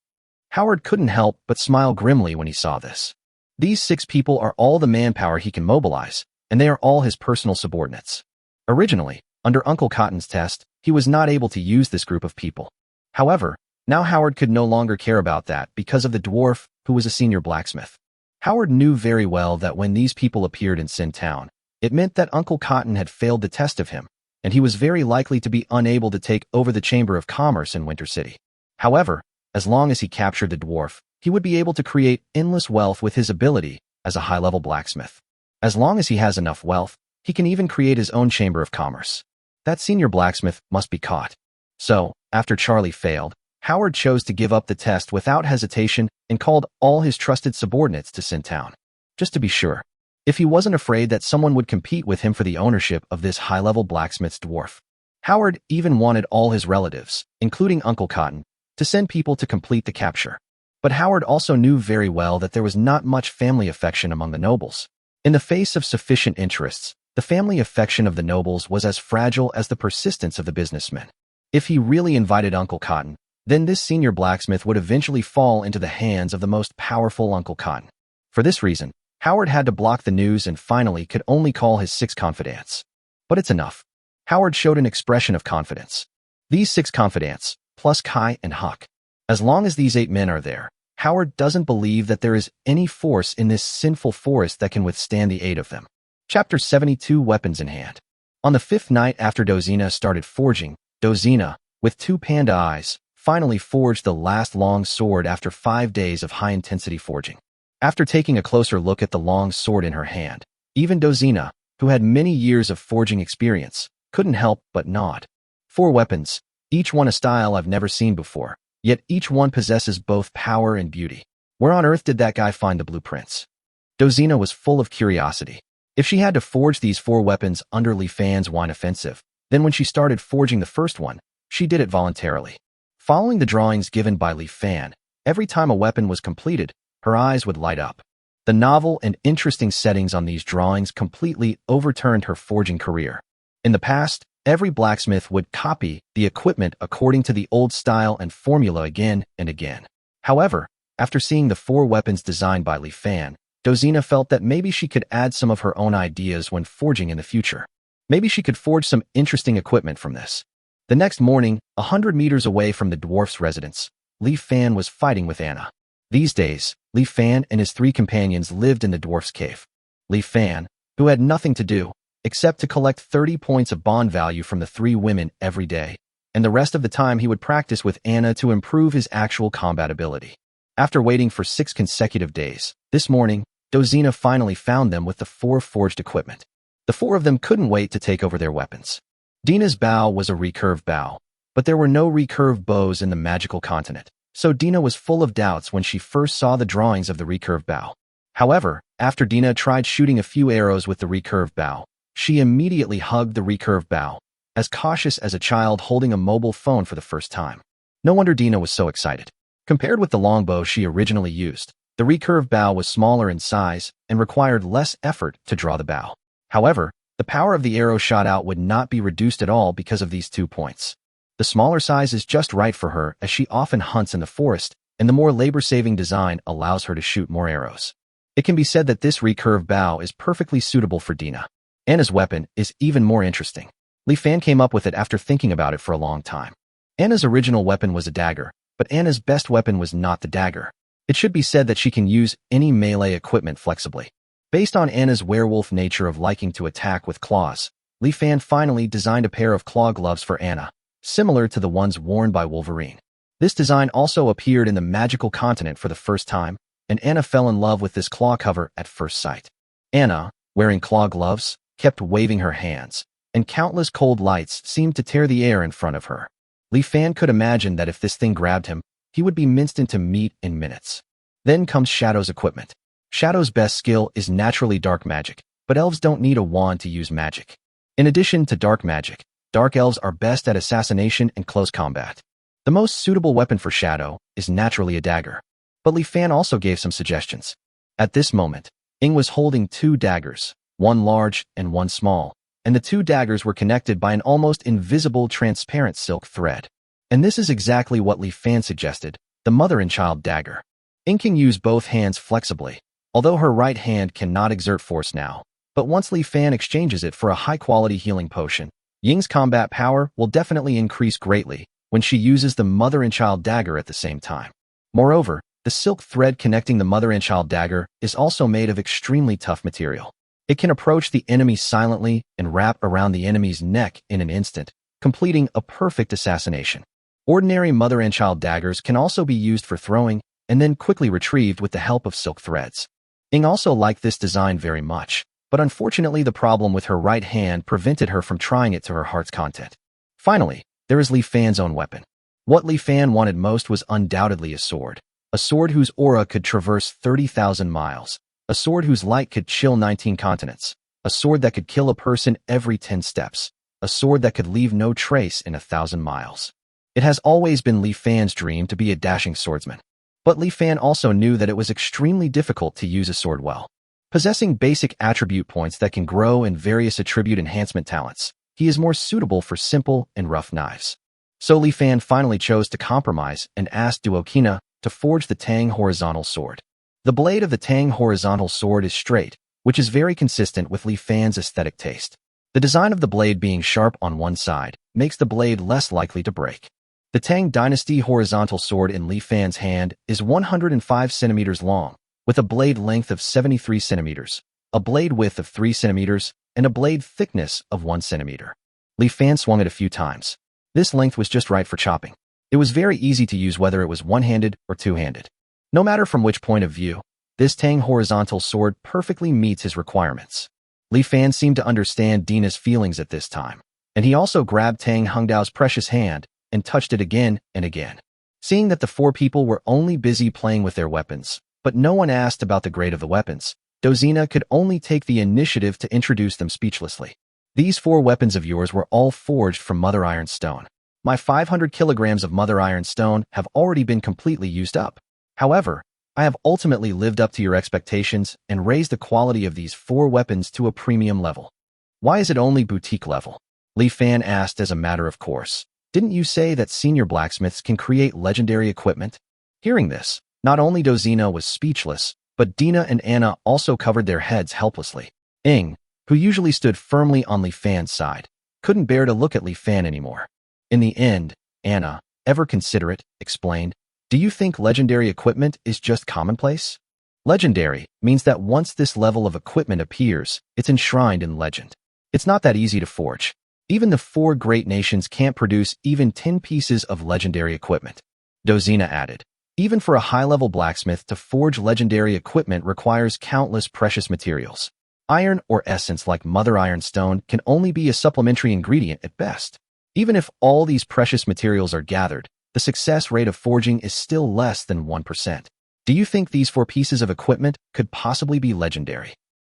Howard couldn't help but smile grimly when he saw this. These 6 people are all the manpower he can mobilize, and they are all his personal subordinates. Originally, under Uncle Cotton's test, he was not able to use this group of people. However, now Howard could no longer care about that because of the dwarf who was a senior blacksmith. Howard knew very well that when these people appeared in Sin Town, it meant that Uncle Cotton had failed the test of him, and he was very likely to be unable to take over the Chamber of Commerce in Winter City. However, as long as he captured the dwarf, he would be able to create endless wealth with his ability as a high-level blacksmith. As long as he has enough wealth, he can even create his own Chamber of Commerce. That senior blacksmith must be caught. So, after Charlie failed, Howard chose to give up the test without hesitation and called all his trusted subordinates to Sin Town. Just to be sure, if he wasn't afraid that someone would compete with him for the ownership of this high-level blacksmith's dwarf. Howard even wanted all his relatives, including Uncle Cotton, to send people to complete the capture. But Howard also knew very well that there was not much family affection among the nobles. In the face of sufficient interests, the family affection of the nobles was as fragile as the persistence of the businessmen. If he really invited Uncle Cotton, then this senior blacksmith would eventually fall into the hands of the most powerful Uncle Cotton. For this reason, Howard had to block the news and finally could only call his 6 confidants. But it's enough. Howard showed an expression of confidence. These 6 confidants, plus Kai and Huck. As long as these 8 men are there, Howard doesn't believe that there is any force in this sinful forest that can withstand the 8 of them. Chapter 72 Weapons in Hand. On the 5th night after Dozina started forging, Dozina, with 2 panda eyes, finally forged the last long sword after 5 days of high-intensity forging. After taking a closer look at the long sword in her hand, even Dozina, who had many years of forging experience, couldn't help but nod. 4 weapons, each one a style I've never seen before, yet each one possesses both power and beauty. Where on earth did that guy find the blueprints? Dozina was full of curiosity. If she had to forge these 4 weapons under Li Fan's wine offensive, then when she started forging the first one, she did it voluntarily. Following the drawings given by Li Fan, every time a weapon was completed, her eyes would light up. The novel and interesting settings on these drawings completely overturned her forging career. In the past, every blacksmith would copy the equipment according to the old style and formula again and again. However, after seeing the 4 weapons designed by Li Fan, Dozina felt that maybe she could add some of her own ideas when forging in the future. Maybe she could forge some interesting equipment from this. The next morning, 100 meters away from the dwarf's residence, Li Fan was fighting with Anna. These days, Li Fan and his 3 companions lived in the dwarf's cave. Li Fan, who had nothing to do except to collect 30 points of bond value from the 3 women every day, and the rest of the time he would practice with Anna to improve his actual combat ability. After waiting for 6 consecutive days, this morning, Dozina finally found them with the 4 forged equipment. The 4 of them couldn't wait to take over their weapons. Dina's bow was a recurve bow, but there were no recurve bows in the magical continent, so Dina was full of doubts when she first saw the drawings of the recurve bow. However, after Dina tried shooting a few arrows with the recurve bow, she immediately hugged the recurve bow, as cautious as a child holding a mobile phone for the first time. No wonder Dina was so excited. Compared with the longbow she originally used, the recurve bow was smaller in size and required less effort to draw the bow. However, the power of the arrow shot out would not be reduced at all because of these 2 points. The smaller size is just right for her as she often hunts in the forest, and the more labor-saving design allows her to shoot more arrows. It can be said that this recurve bow is perfectly suitable for Dina. Anna's weapon is even more interesting. Li Fan came up with it after thinking about it for a long time. Anna's original weapon was a dagger, but Anna's best weapon was not the dagger. It should be said that she can use any melee equipment flexibly. Based on Anna's werewolf nature of liking to attack with claws, Li Fan finally designed a pair of claw gloves for Anna, similar to the ones worn by Wolverine. This design also appeared in the magical continent for the first time, and Anna fell in love with this claw cover at first sight. Anna, wearing claw gloves, kept waving her hands, and countless cold lights seemed to tear the air in front of her. Li Fan could imagine that if this thing grabbed him, he would be minced into meat in minutes. Then comes Shadow's equipment. Shadow's best skill is naturally dark magic, but elves don't need a wand to use magic. In addition to dark magic, dark elves are best at assassination and close combat. The most suitable weapon for Shadow is naturally a dagger. But Li Fan also gave some suggestions. At this moment, Ing was holding 2 daggers, one large and one small, and the 2 daggers were connected by an almost invisible transparent silk thread. And this is exactly what Li Fan suggested, the mother and child dagger. Ing can use both hands flexibly, although her right hand cannot exert force now. But once Li Fan exchanges it for a high-quality healing potion, Ying's combat power will definitely increase greatly when she uses the mother and child dagger at the same time. Moreover, the silk thread connecting the mother and child dagger is also made of extremely tough material. It can approach the enemy silently and wrap around the enemy's neck in an instant, completing a perfect assassination. Ordinary mother and child daggers can also be used for throwing and then quickly retrieved with the help of silk threads. Ing also liked this design very much, but unfortunately the problem with her right hand prevented her from trying it to her heart's content. Finally, there is Li Fan's own weapon. What Li Fan wanted most was undoubtedly a sword whose aura could traverse 30,000 miles, a sword whose light could chill 19 continents, a sword that could kill a person every 10 steps, a sword that could leave no trace in 1,000 miles. It has always been Li Fan's dream to be a dashing swordsman. But Li Fan also knew that it was extremely difficult to use a sword well. Possessing basic attribute points that can grow in various attribute enhancement talents, he is more suitable for simple and rough knives. So Li Fan finally chose to compromise and asked Duokina to forge the Tang horizontal sword. The blade of the Tang horizontal sword is straight, which is very consistent with Li Fan's aesthetic taste. The design of the blade being sharp on one side makes the blade less likely to break. The Tang Dynasty horizontal sword in Li Fan's hand is 105 centimeters long, with a blade length of 73 centimeters, a blade width of 3 centimeters, and a blade thickness of 1 centimeter. Li Fan swung it a few times. This length was just right for chopping. It was very easy to use whether it was one-handed or two-handed. No matter from which point of view, this Tang horizontal sword perfectly meets his requirements. Li Fan seemed to understand Dina's feelings at this time, and he also grabbed Tang Hengdao's precious hand and touched it again and again. Seeing that the 4 people were only busy playing with their weapons, but no one asked about the grade of the weapons, Dozina could only take the initiative to introduce them speechlessly. These 4 weapons of yours were all forged from Mother Iron Stone. My 500 kilograms of Mother Iron Stone have already been completely used up. However, I have ultimately lived up to your expectations and raised the quality of these 4 weapons to a premium level. Why is it only boutique level? Li Fan asked as a matter of course. Didn't you say that senior blacksmiths can create legendary equipment? Hearing this, not only Dozina was speechless, but Dina and Anna also covered their heads helplessly. Ing, who usually stood firmly on Li Fan's side, couldn't bear to look at Li Fan anymore. In the end, Anna, ever considerate, explained, "Do you think legendary equipment is just commonplace? Legendary means that once this level of equipment appears, it's enshrined in legend. It's not that easy to forge. Even the 4 great nations can't produce even 10 pieces of legendary equipment." Dozina added, "Even for a high-level blacksmith to forge legendary equipment requires countless precious materials. Iron or essence like Mother Iron Stone can only be a supplementary ingredient at best. Even if all these precious materials are gathered, the success rate of forging is still less than 1%. Do you think these 4 pieces of equipment could possibly be legendary?"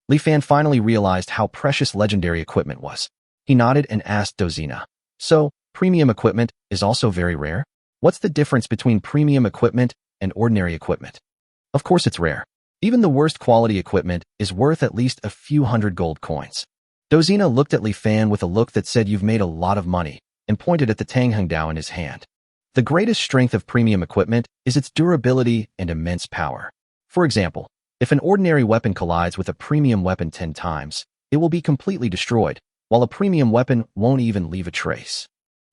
Li Fan finally realized how precious legendary equipment was. He nodded and asked Dozina, "So, premium equipment is also very rare? What's the difference between premium equipment and ordinary equipment?" "Of course it's rare. Even the worst quality equipment is worth at least a few hundred gold coins." Dozina looked at Li Fan with a look that said you've made a lot of money, and pointed at the Tanghengdao in his hand. The greatest strength of premium equipment is its durability and immense power. For example, if an ordinary weapon collides with a premium weapon 10 times, it will be completely destroyed, while a premium weapon won't even leave a trace.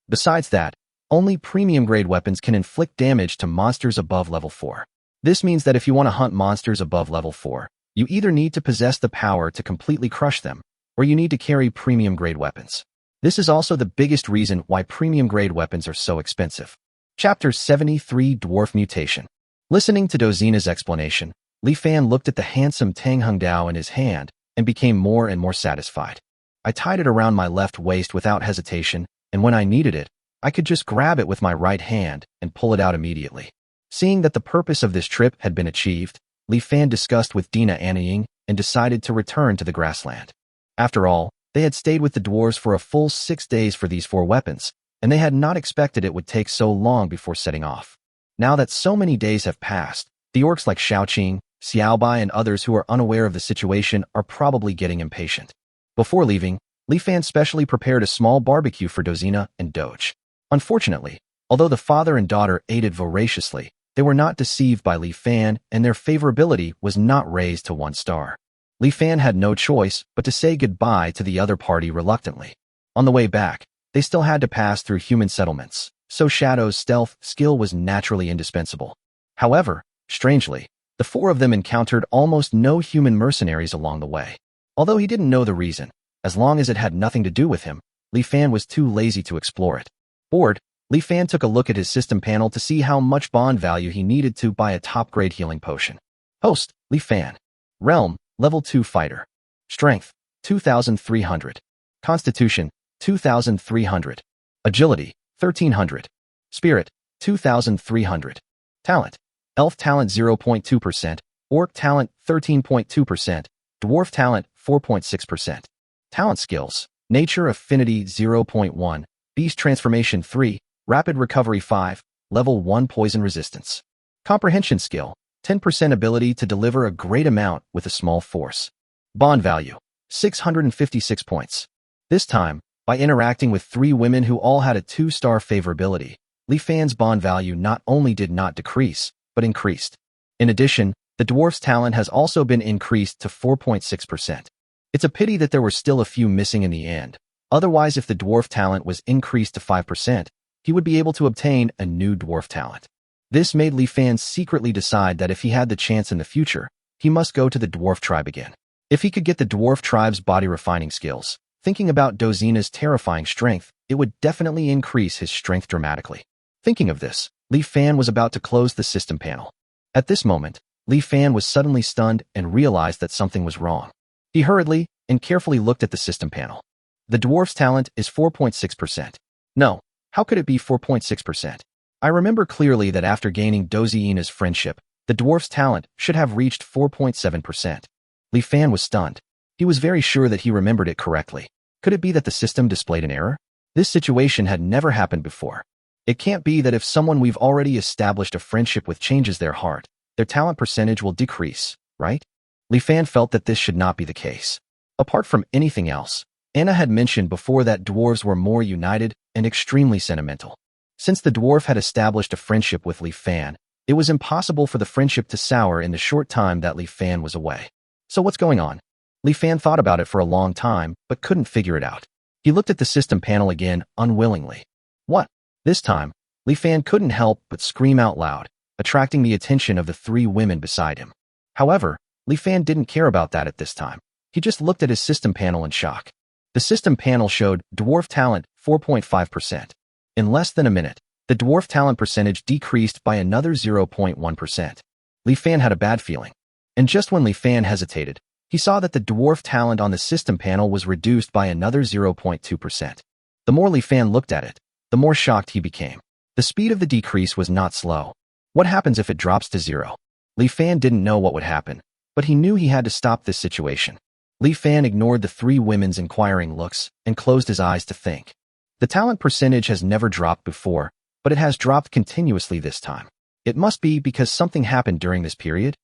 Besides that, only premium-grade weapons can inflict damage to monsters above level 4. This means that if you want to hunt monsters above level 4, you either need to possess the power to completely crush them, or you need to carry premium-grade weapons. This is also the biggest reason why premium-grade weapons are so expensive. Chapter 73 Dwarf Mutation. Listening to Dozina's explanation, Li Fan looked at the handsome Tanghengdao in his hand and became more and more satisfied. "I tied it around my left waist without hesitation, and when I needed it, I could just grab it with my right hand and pull it out immediately." Seeing that the purpose of this trip had been achieved, Li Fan discussed with Dina Anying and decided to return to the grassland. After all, they had stayed with the dwarves for a full 6 days for these 4 weapons, and they had not expected it would take so long before setting off. Now that so many days have passed, the orcs like Xiaoqing, Xiaobai, and others who are unaware of the situation are probably getting impatient. Before leaving, Li Fan specially prepared a small barbecue for Dozina and Doge. Unfortunately, although the father and daughter ate voraciously, they were not deceived by Li Fan, and their favorability was not raised to 1 star. Li Fan had no choice but to say goodbye to the other party reluctantly. On the way back, they still had to pass through human settlements, so Shadow's stealth skill was naturally indispensable. However, strangely, the 4 of them encountered almost no human mercenaries along the way. Although he didn't know the reason, as long as it had nothing to do with him, Li Fan was too lazy to explore it. Bored, Li Fan took a look at his system panel to see how much bond value he needed to buy a top-grade healing potion. Host, Li Fan. Realm, Level 2 Fighter. Strength, 2,300. Constitution, 2,300. Agility, 1,300. Spirit, 2,300. Talent, Elf Talent 0.2%, Orc Talent 13.2%, Dwarf Talent 4.6%. Talent Skills, Nature Affinity 0.1, Beast Transformation 3, Rapid Recovery 5, Level 1 Poison Resistance. Comprehension Skill, 10% ability to deliver a great amount with a small force. Bond value, 656 points. This time, by interacting with 3 women who all had a 2-star favorability, Li Fan's bond value not only did not decrease, but increased. In addition, the dwarf's talent has also been increased to 4.6%. It's a pity that there were still a few missing in the end. Otherwise, if the dwarf talent was increased to 5%, he would be able to obtain a new dwarf talent. This made Li Fan secretly decide that if he had the chance in the future, he must go to the dwarf tribe again. If he could get the dwarf tribe's body refining skills, thinking about Dozina's terrifying strength, it would definitely increase his strength dramatically. Thinking of this, Li Fan was about to close the system panel. At this moment, Li Fan was suddenly stunned and realized that something was wrong. He hurriedly and carefully looked at the system panel. The dwarf's talent is 4.6%. No, how could it be 4.6%? I remember clearly that after gaining Dozina's friendship, the dwarf's talent should have reached 4.7%. Li Fan was stunned. He was very sure that he remembered it correctly. Could it be that the system displayed an error? This situation had never happened before. It can't be that if someone we've already established a friendship with changes their heart, their talent percentage will decrease, right? Li Fan felt that this should not be the case. Apart from anything else, Anna had mentioned before that dwarves were more united and extremely sentimental. Since the dwarf had established a friendship with Li Fan, it was impossible for the friendship to sour in the short time that Li Fan was away. So what's going on? Li Fan thought about it for a long time, but couldn't figure it out. He looked at the system panel again, unwillingly. What? This time, Li Fan couldn't help but scream out loud, attracting the attention of the three women beside him. However, Li Fan didn't care about that at this time. He just looked at his system panel in shock. The system panel showed dwarf talent 4.5%. In less than a minute, the dwarf talent percentage decreased by another 0.1%. Li Fan had a bad feeling. And just when Li Fan hesitated, he saw that the dwarf talent on the system panel was reduced by another 0.2%. The more Li Fan looked at it, the more shocked he became. The speed of the decrease was not slow. What happens if it drops to 0? Li Fan didn't know what would happen, but he knew he had to stop this situation. Li Fan ignored the three women's inquiring looks and closed his eyes to think. The talent percentage has never dropped before, but it has dropped continuously this time. It must be because something happened during this period.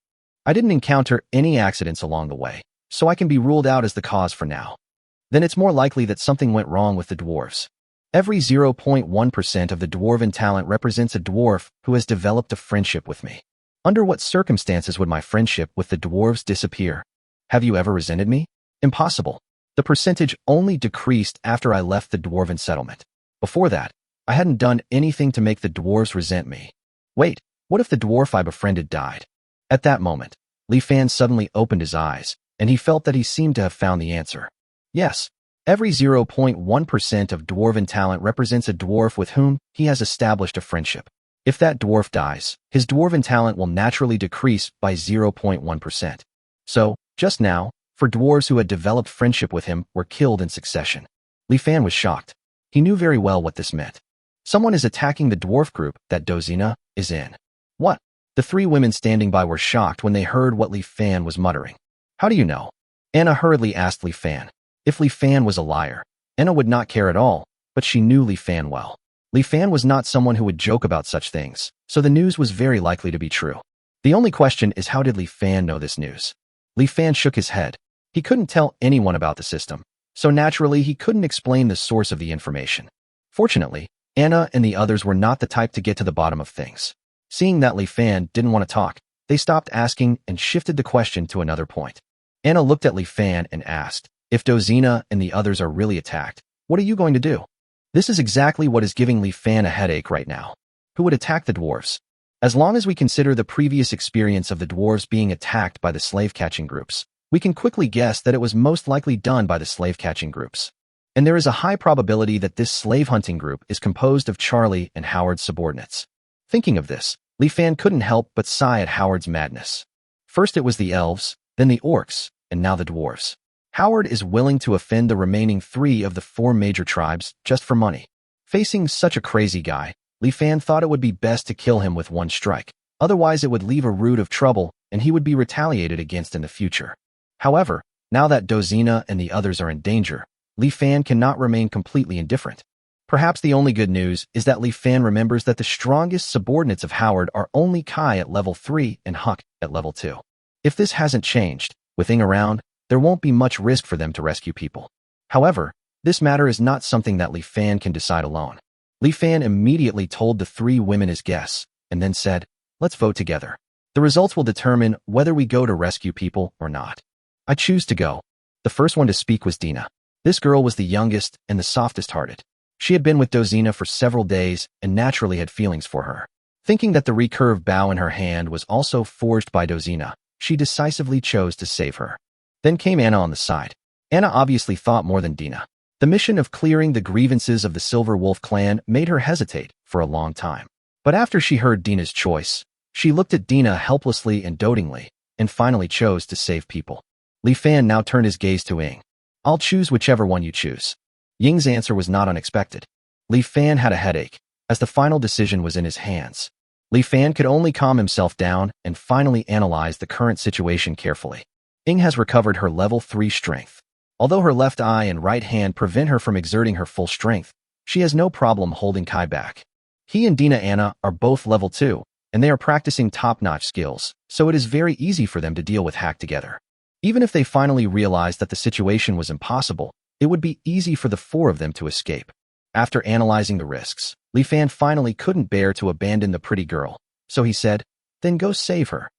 I didn't encounter any accidents along the way, so I can be ruled out as the cause for now. Then it's more likely that something went wrong with the dwarves. Every 0.1% of the dwarven talent represents a dwarf who has developed a friendship with me. Under what circumstances would my friendship with the dwarves disappear? Have you ever resented me? Impossible. The percentage only decreased after I left the dwarven settlement. Before that, I hadn't done anything to make the dwarves resent me. Wait, what if the dwarf I befriended died? At that moment, Li Fan suddenly opened his eyes, and he felt that he seemed to have found the answer. Yes, every 0.1% of dwarven talent represents a dwarf with whom he has established a friendship. If that dwarf dies, his dwarven talent will naturally decrease by 0.1%. So, just now, for dwarves who had developed friendship with him were killed in succession. Li Fan was shocked. He knew very well what this meant. Someone is attacking the dwarf group that Dozina is in. What? The three women standing by were shocked when they heard what Li Fan was muttering. How do you know? Anna hurriedly asked Li Fan. If Li Fan was a liar, Anna would not care at all, but she knew Li Fan well. Li Fan was not someone who would joke about such things, so the news was very likely to be true. The only question is, how did Li Fan know this news? Li Fan shook his head. He couldn't tell anyone about the system, so naturally he couldn't explain the source of the information. Fortunately, Anna and the others were not the type to get to the bottom of things. Seeing that Li Fan didn't want to talk, they stopped asking and shifted the question to another point. Anna looked at Li Fan and asked, if Dozina and the others are really attacked, what are you going to do? This is exactly what is giving Li Fan a headache right now. Who would attack the dwarves? As long as we consider the previous experience of the dwarves being attacked by the slave-catching groups, we can quickly guess that it was most likely done by the slave-catching groups. And there is a high probability that this slave-hunting group is composed of Charlie and Howard's subordinates. Thinking of this, Li Fan couldn't help but sigh at Howard's madness. First it was the elves, then the orcs, and now the dwarves. Howard is willing to offend the remaining 3 of the 4 major tribes just for money. Facing such a crazy guy, Li Fan thought it would be best to kill him with one strike. Otherwise it would leave a root of trouble and he would be retaliated against in the future. However, now that Dozina and the others are in danger, Li Fan cannot remain completely indifferent. Perhaps the only good news is that Li Fan remembers that the strongest subordinates of Howard are only Kai at level 3 and Huck at level 2. If this hasn't changed, with Ing around, there won't be much risk for them to rescue people. However, this matter is not something that Li Fan can decide alone. Li Fan immediately told the 3 women his guess, and then said, let's vote together. The results will determine whether we go to rescue people or not. I choose to go. The first one to speak was Dina. This girl was the youngest and the softest-hearted. She had been with Dozina for several days and naturally had feelings for her. Thinking that the recurved bow in her hand was also forged by Dozina, she decisively chose to save her. Then came Anna on the side. Anna obviously thought more than Dina. The mission of clearing the grievances of the Silver Wolf clan made her hesitate for a long time. But after she heard Dina's choice, she looked at Dina helplessly and dotingly, and finally chose to save people. Li Fan now turned his gaze to Ing. I'll choose whichever one you choose. Ying's answer was not unexpected. Li Fan had a headache, as the final decision was in his hands. Li Fan could only calm himself down and finally analyze the current situation carefully. Ying has recovered her level 3 strength. Although her left eye and right hand prevent her from exerting her full strength, she has no problem holding Kai back. He and Dina Anna are both level 2, and they are practicing top-notch skills, so it is very easy for them to deal with Hack together. Even if they finally realized that the situation was impossible, it would be easy for the 4 of them to escape. After analyzing the risks, Li Fan finally couldn't bear to abandon the pretty girl, so he said, "Then go save her."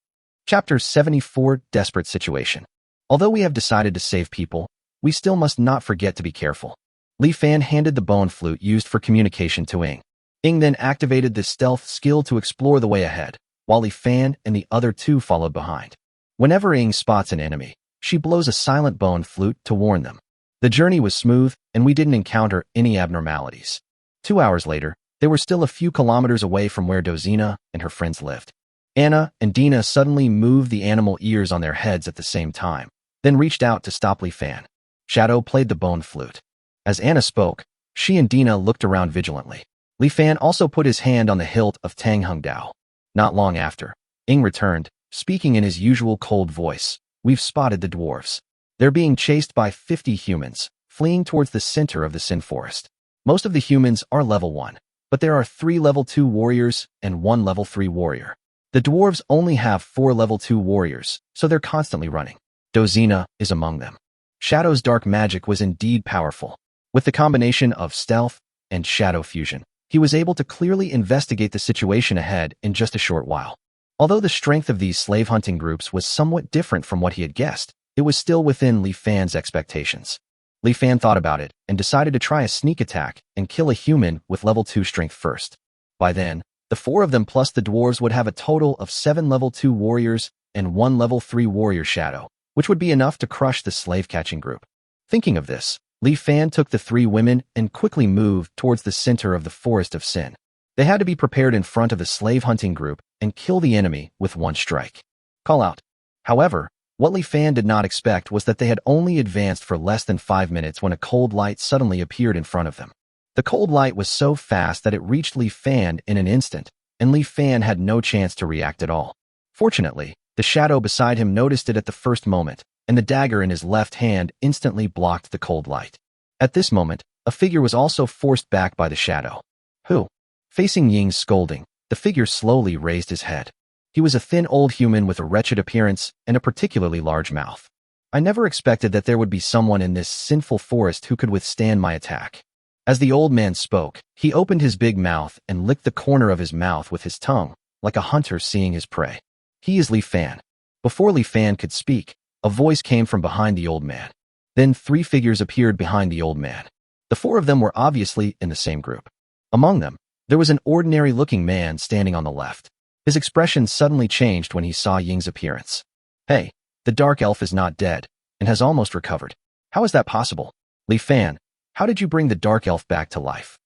Chapter 74, Desperate Situation. Although we have decided to save people, we still must not forget to be careful. Li Fan handed the bone flute used for communication to Ying. Ying then activated the stealth skill to explore the way ahead, while Li Fan and the other 2 followed behind. Whenever Ying spots an enemy, she blows a silent bone flute to warn them. The journey was smooth, and we didn't encounter any abnormalities. 2 hours later, they were still a few kilometers away from where Dozina and her friends lived. Anna and Dina suddenly moved the animal ears on their heads at the same time, then reached out to stop Li Fan. Shadow played the bone flute. As Anna spoke, she and Dina looked around vigilantly. Li Fan also put his hand on the hilt of Tang Hung Dao. Not long after, Ying returned, speaking in his usual cold voice. "We've spotted the dwarves. They're being chased by 50 humans, fleeing towards the center of the Sin Forest. Most of the humans are level 1, but there are 3 level 2 warriors and 1 level 3 warrior. The dwarves only have 4 level 2 warriors, so they're constantly running. Dozina is among them." Shadow's dark magic was indeed powerful. With the combination of stealth and shadow fusion, he was able to clearly investigate the situation ahead in just a short while. Although the strength of these slave hunting groups was somewhat different from what he had guessed, it was still within Li Fan's expectations. Li Fan thought about it and decided to try a sneak attack and kill a human with level 2 strength first. By then, the 4 of them plus the dwarves would have a total of 7 level 2 warriors and 1 level 3 warrior shadow, which would be enough to crush the slave-catching group. Thinking of this, Li Fan took the 3 women and quickly moved towards the center of the Forest of Sin. They had to be prepared in front of the slave-hunting group and kill the enemy with 1 strike. Call out. However, what Li Fan did not expect was that they had only advanced for less than 5 minutes when a cold light suddenly appeared in front of them. The cold light was so fast that it reached Li Fan in an instant, and Li Fan had no chance to react at all. Fortunately, the shadow beside him noticed it at the first moment, and the dagger in his left hand instantly blocked the cold light. At this moment, a figure was also forced back by the shadow. Who? Facing Ying's scolding, the figure slowly raised his head. He was a thin old human with a wretched appearance and a particularly large mouth. I never expected that there would be someone in this sinful forest who could withstand my attack. As the old man spoke, he opened his big mouth and licked the corner of his mouth with his tongue, like a hunter seeing his prey. He is Li Fan. Before Li Fan could speak, a voice came from behind the old man. Then 3 figures appeared behind the old man. The 4 of them were obviously in the same group. Among them, there was an ordinary-looking man standing on the left. His expression suddenly changed when he saw Ying's appearance. "Hey, the dark elf is not dead, and has almost recovered. How is that possible? Li Fan, how did you bring the dark elf back to life?"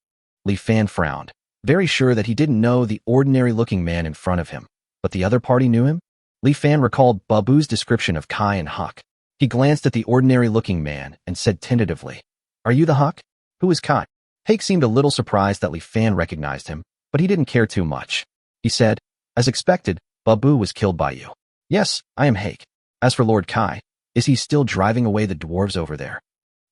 Li Fan frowned, very sure that he didn't know the ordinary-looking man in front of him, but the other party knew him. Li Fan recalled Babu's description of Kai and Huck. He glanced at the ordinary-looking man and said tentatively, "Are you the Huck? Who is Kai?" Hake seemed a little surprised that Li Fan recognized him, but he didn't care too much. He said, "As expected, Babu was killed by you." "Yes, I am Hake. As for Lord Kai, is he still driving away the dwarves over there?"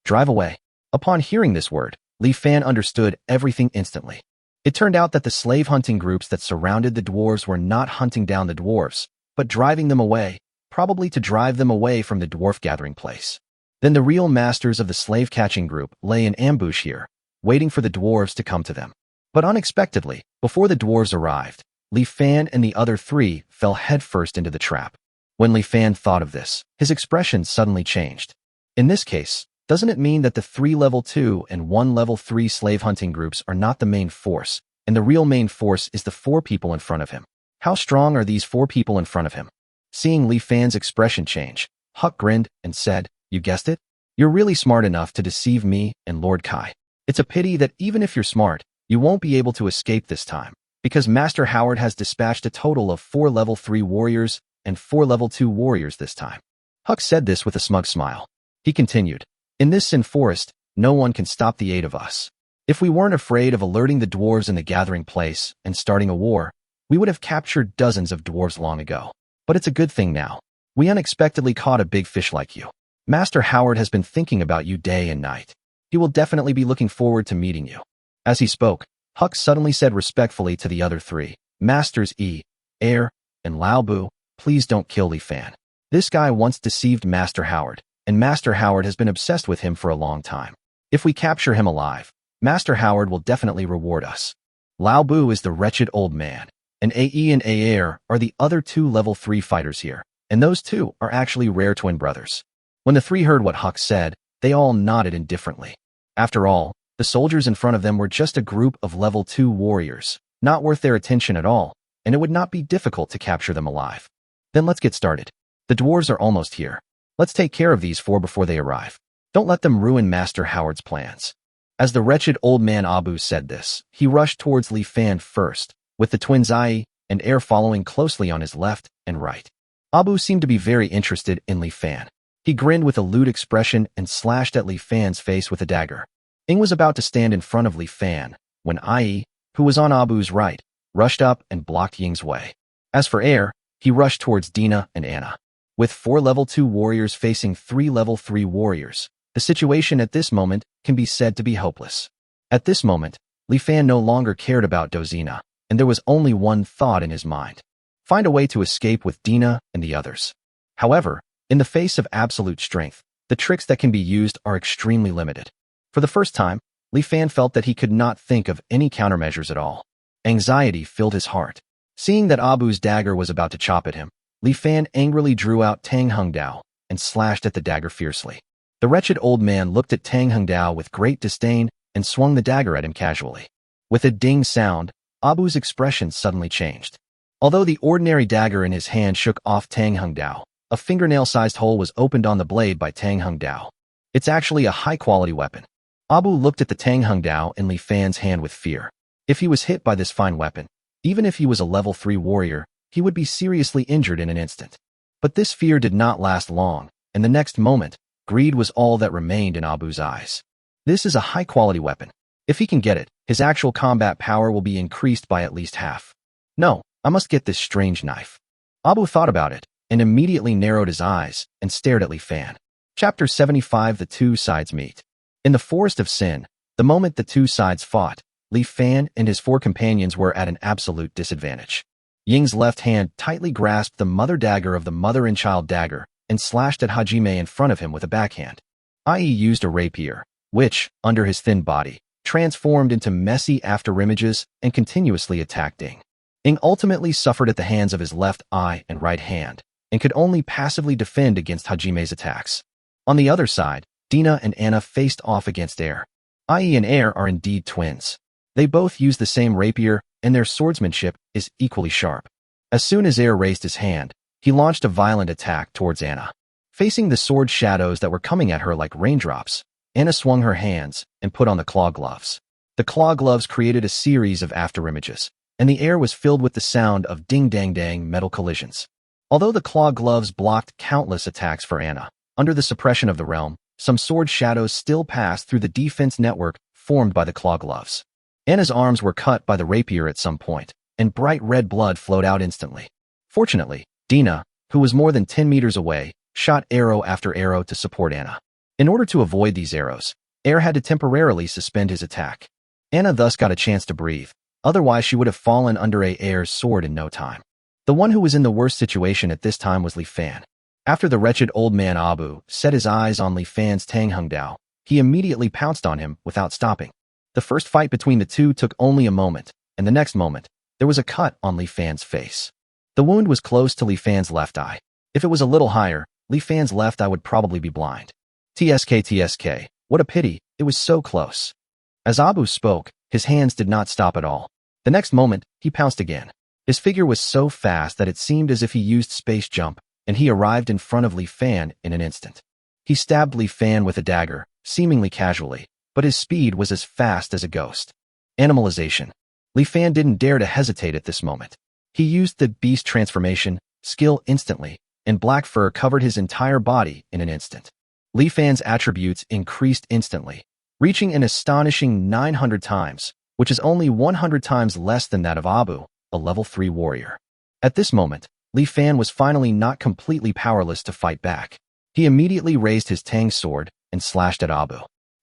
"Drive away." Upon hearing this word, Li Fan understood everything instantly. It turned out that the slave-hunting groups that surrounded the dwarves were not hunting down the dwarves, but driving them away, probably to drive them away from the dwarf gathering place. Then the real masters of the slave-catching group lay in ambush here, waiting for the dwarves to come to them. But unexpectedly, before the dwarves arrived, Li Fan and the other 3 fell headfirst into the trap. When Li Fan thought of this, his expression suddenly changed. In this case, doesn't it mean that the 3 level 2 and 1 level 3 slave-hunting groups are not the main force, and the real main force is the 4 people in front of him? How strong are these 4 people in front of him? Seeing Li Fan's expression change, Huck grinned and said, "You guessed it? You're really smart enough to deceive me and Lord Kai. It's a pity that even if you're smart, you won't be able to escape this time, because Master Howard has dispatched a total of 4 level 3 warriors and 4 level 2 warriors this time." Huck said this with a smug smile. He continued, "In this Sin Forest, no one can stop the 8 of us. If we weren't afraid of alerting the dwarves in the gathering place and starting a war, we would have captured dozens of dwarves long ago. But it's a good thing now. We unexpectedly caught a big fish like you. Master Howard has been thinking about you day and night. He will definitely be looking forward to meeting you." As he spoke, Huck suddenly said respectfully to the other three, "Masters E, Air, and Lao Bu, please don't kill Li Fan. This guy once deceived Master Howard, and Master Howard has been obsessed with him for a long time. If we capture him alive, Master Howard will definitely reward us." Lao Bu is the wretched old man, and AE and Air are the other two level 3 fighters here, and those two are actually rare twin brothers. When the three heard what Huck said, they all nodded indifferently. After all, the soldiers in front of them were just a group of level 2 warriors, not worth their attention at all, and it would not be difficult to capture them alive. Then let's get started. The dwarves are almost here. Let's take care of these four before they arrive. Don't let them ruin Master Howard's plans. As the wretched old man Abu said this, he rushed towards Li Fan first, with the twins Ai and Air following closely on his left and right. Abu seemed to be very interested in Li Fan. He grinned with a lewd expression and slashed at Li Fan's face with a dagger. Ing was about to stand in front of Li Fan, when Ai, who was on Abu's right, rushed up and blocked Ying's way. As for Air, he rushed towards Dina and Anna. With 4 level 2 warriors facing 3 level 3 warriors, the situation at this moment can be said to be hopeless. At this moment, Li Fan no longer cared about Dozina, and there was only one thought in his mind: find a way to escape with Dina and the others. However, in the face of absolute strength, the tricks that can be used are extremely limited. For the first time, Li Fan felt that he could not think of any countermeasures at all. Anxiety filled his heart. Seeing that Abu's dagger was about to chop at him, Li Fan angrily drew out Tang Hungdao and slashed at the dagger fiercely. The wretched old man looked at Tang Hungdao with great disdain and swung the dagger at him casually. With a ding sound, Abu's expression suddenly changed. Although the ordinary dagger in his hand shook off Tang Hungdao, a fingernail-sized hole was opened on the blade by Tang Hungdao. It's actually a high-quality weapon. Abu looked at the Tang Hungdao in Li Fan's hand with fear. If he was hit by this fine weapon, even if he was a level 3 warrior, he would be seriously injured in an instant. But this fear did not last long, and the next moment, greed was all that remained in Abu's eyes. This is a high-quality weapon. If he can get it, his actual combat power will be increased by at least half. No, I must get this strange knife. Abu thought about it, and immediately narrowed his eyes and stared at Li Fan. Chapter 75: The Two Sides Meet. In the Forest of Sin, the moment the two sides fought, Li Fan and his 4 companions were at an absolute disadvantage. Ying's left hand tightly grasped the mother dagger of the mother and child dagger and slashed at Hajime in front of him with a backhand. Ai used a rapier, which, under his thin body, transformed into messy afterimages and continuously attacked Ing. Ing ultimately suffered at the hands of his left eye and right hand, and could only passively defend against Hajime's attacks. On the other side, Dina and Anna faced off against Air. Ai and Air are indeed twins. They both use the same rapier, and their swordsmanship is equally sharp. As soon as Air raised his hand, he launched a violent attack towards Anna. Facing the sword shadows that were coming at her like raindrops, Anna swung her hands and put on the claw gloves. The claw gloves created a series of afterimages, and the air was filled with the sound of ding-dang-dang metal collisions. Although the claw gloves blocked countless attacks for Anna, under the suppression of the realm, some sword shadows still passed through the defense network formed by the claw gloves. Anna's arms were cut by the rapier at some point, and bright red blood flowed out instantly. Fortunately, Dina, who was more than 10 meters away, shot arrow after arrow to support Anna. In order to avoid these arrows, Air had to temporarily suspend his attack. Anna thus got a chance to breathe, otherwise she would have fallen under Air's sword in no time. The one who was in the worst situation at this time was Li Fan. After the wretched old man Abu set his eyes on Li Fan's Tang Hungdao, he immediately pounced on him without stopping. The first fight between the two took only a moment, and the next moment, there was a cut on Li Fan's face. The wound was close to Li Fan's left eye. If it was a little higher, Li Fan's left eye would probably be blind. TSK, what a pity, it was so close. As Abu spoke, his hands did not stop at all. The next moment, he pounced again. His figure was so fast that it seemed as if he used space jump, and he arrived in front of Li Fan in an instant. He stabbed Li Fan with a dagger, seemingly casually, but his speed was as fast as a ghost. Animalization. Li Fan didn't dare to hesitate at this moment. He used the beast transformation skill instantly, and black fur covered his entire body in an instant. Li Fan's attributes increased instantly, reaching an astonishing 900 times, which is only 100 times less than that of Abu, a level 3 warrior. At this moment, Li Fan was finally not completely powerless to fight back. He immediately raised his Tang sword and slashed at Abu.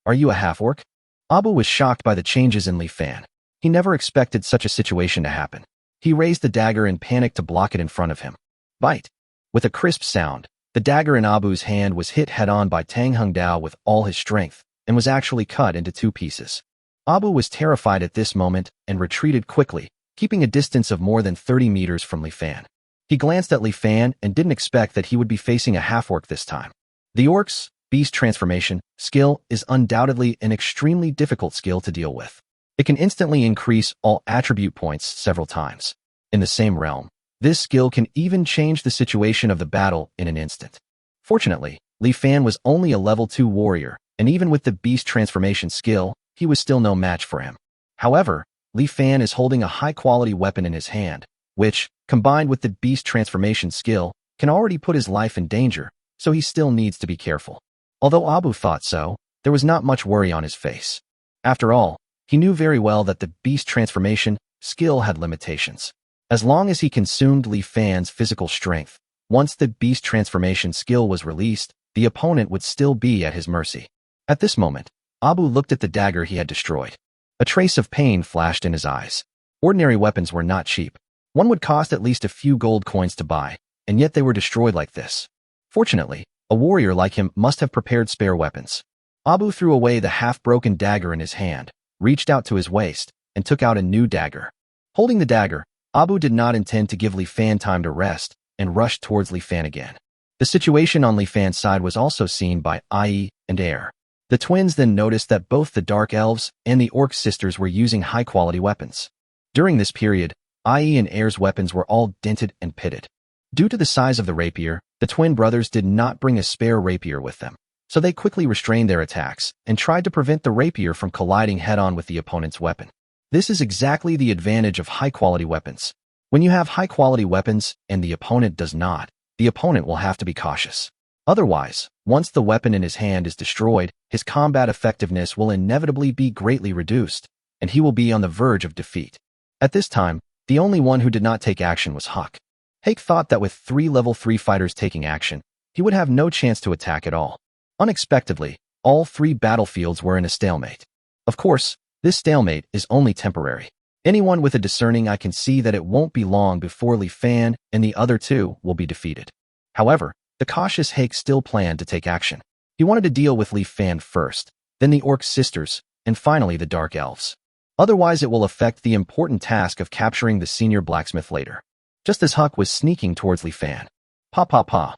Are you a half-orc? Abu was shocked by the changes in Li Fan. He never expected such a situation to happen. He raised the dagger in panic to block it in front of him. Bite! With a crisp sound, the dagger in Abu's hand was hit head-on by Tang Hongdao with all his strength and was actually cut into 2 pieces. Abu was terrified at this moment and retreated quickly, keeping a distance of more than 30 meters from Li Fan. He glanced at Li Fan and didn't expect that he would be facing a half-orc this time. The orc's beast transformation skill is undoubtedly an extremely difficult skill to deal with. It can instantly increase all attribute points several times. In the same realm, this skill can even change the situation of the battle in an instant. Fortunately, Li Fan was only a level 2 warrior, and even with the beast transformation skill, he was still no match for him. However, Li Fan is holding a high-quality weapon in his hand, which, combined with the beast transformation skill, can already put his life in danger, so he still needs to be careful. Although Abu thought so, there was not much worry on his face. After all, he knew very well that the beast transformation skill had limitations. As long as he consumed Li Fan's physical strength, once the beast transformation skill was released, the opponent would still be at his mercy. At this moment, Abu looked at the dagger he had destroyed. A trace of pain flashed in his eyes. Ordinary weapons were not cheap. One would cost at least a few gold coins to buy, and yet they were destroyed like this. Fortunately, a warrior like him must have prepared spare weapons. Abu threw away the half-broken dagger in his hand, reached out to his waist, and took out a new dagger. Holding the dagger, Abu did not intend to give Li Fan time to rest and rushed towards Li Fan again. The situation on Li Fan's side was also seen by Ai and Air. The twins then noticed that both the Dark Elves and the Orc sisters were using high-quality weapons. During this period, Ai and Air's weapons were all dented and pitted. Due to the size of the rapier, the twin brothers did not bring a spare rapier with them, so they quickly restrained their attacks and tried to prevent the rapier from colliding head-on with the opponent's weapon. This is exactly the advantage of high-quality weapons. When you have high-quality weapons and the opponent does not, the opponent will have to be cautious. Otherwise, once the weapon in his hand is destroyed, his combat effectiveness will inevitably be greatly reduced, and he will be on the verge of defeat. At this time, the only one who did not take action was Huck. Hake thought that with 3 level 3 fighters taking action, he would have no chance to attack at all. Unexpectedly, all 3 battlefields were in a stalemate. Of course, this stalemate is only temporary. Anyone with a discerning eye can see that it won't be long before Li Fan and the other 2 will be defeated. However, the cautious Hake still planned to take action. He wanted to deal with Li Fan first, then the Orc sisters, and finally the Dark Elves. Otherwise, it will affect the important task of capturing the senior blacksmith later. Just as Huck was sneaking towards Li Fan. Pa pa pa.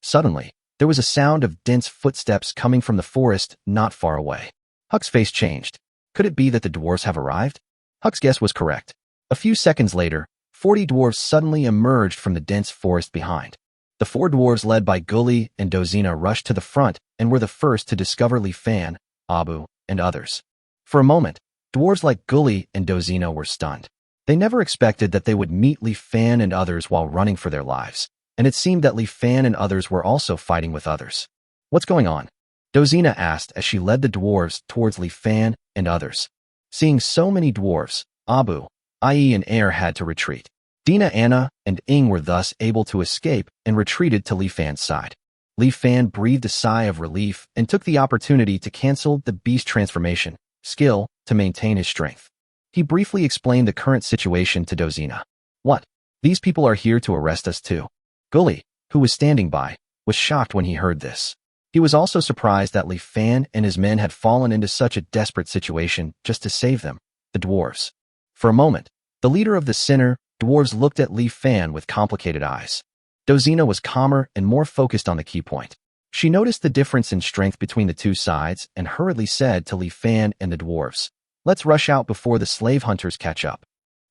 Suddenly, there was a sound of dense footsteps coming from the forest not far away. Huck's face changed. Could it be that the dwarves have arrived? Huck's guess was correct. A few seconds later, 40 dwarves suddenly emerged from the dense forest behind. The 4 dwarves led by Gully and Dozina rushed to the front and were the first to discover Li Fan, Abu, and others. For a moment, dwarves like Gully and Dozina were stunned. They never expected that they would meet Li Fan and others while running for their lives, and it seemed that Li Fan and others were also fighting with others. What's going on? Dozina asked as she led the dwarves towards Li Fan and others. Seeing so many dwarves, Abu, Ai and Air had to retreat. Dina, Anna, and Ing were thus able to escape and retreated to Li Fan's side. Li Fan breathed a sigh of relief and took the opportunity to cancel the beast transformation skill to maintain his strength. He briefly explained the current situation to Dozina. What? These people are here to arrest us too? Gully, who was standing by, was shocked when he heard this. He was also surprised that Li Fan and his men had fallen into such a desperate situation just to save them, the dwarves. For a moment, the leader of the Sinner dwarves looked at Li Fan with complicated eyes. Dozina was calmer and more focused on the key point. She noticed the difference in strength between the 2 sides and hurriedly said to Li Fan and the dwarves, "Let's rush out before the slave hunters catch up.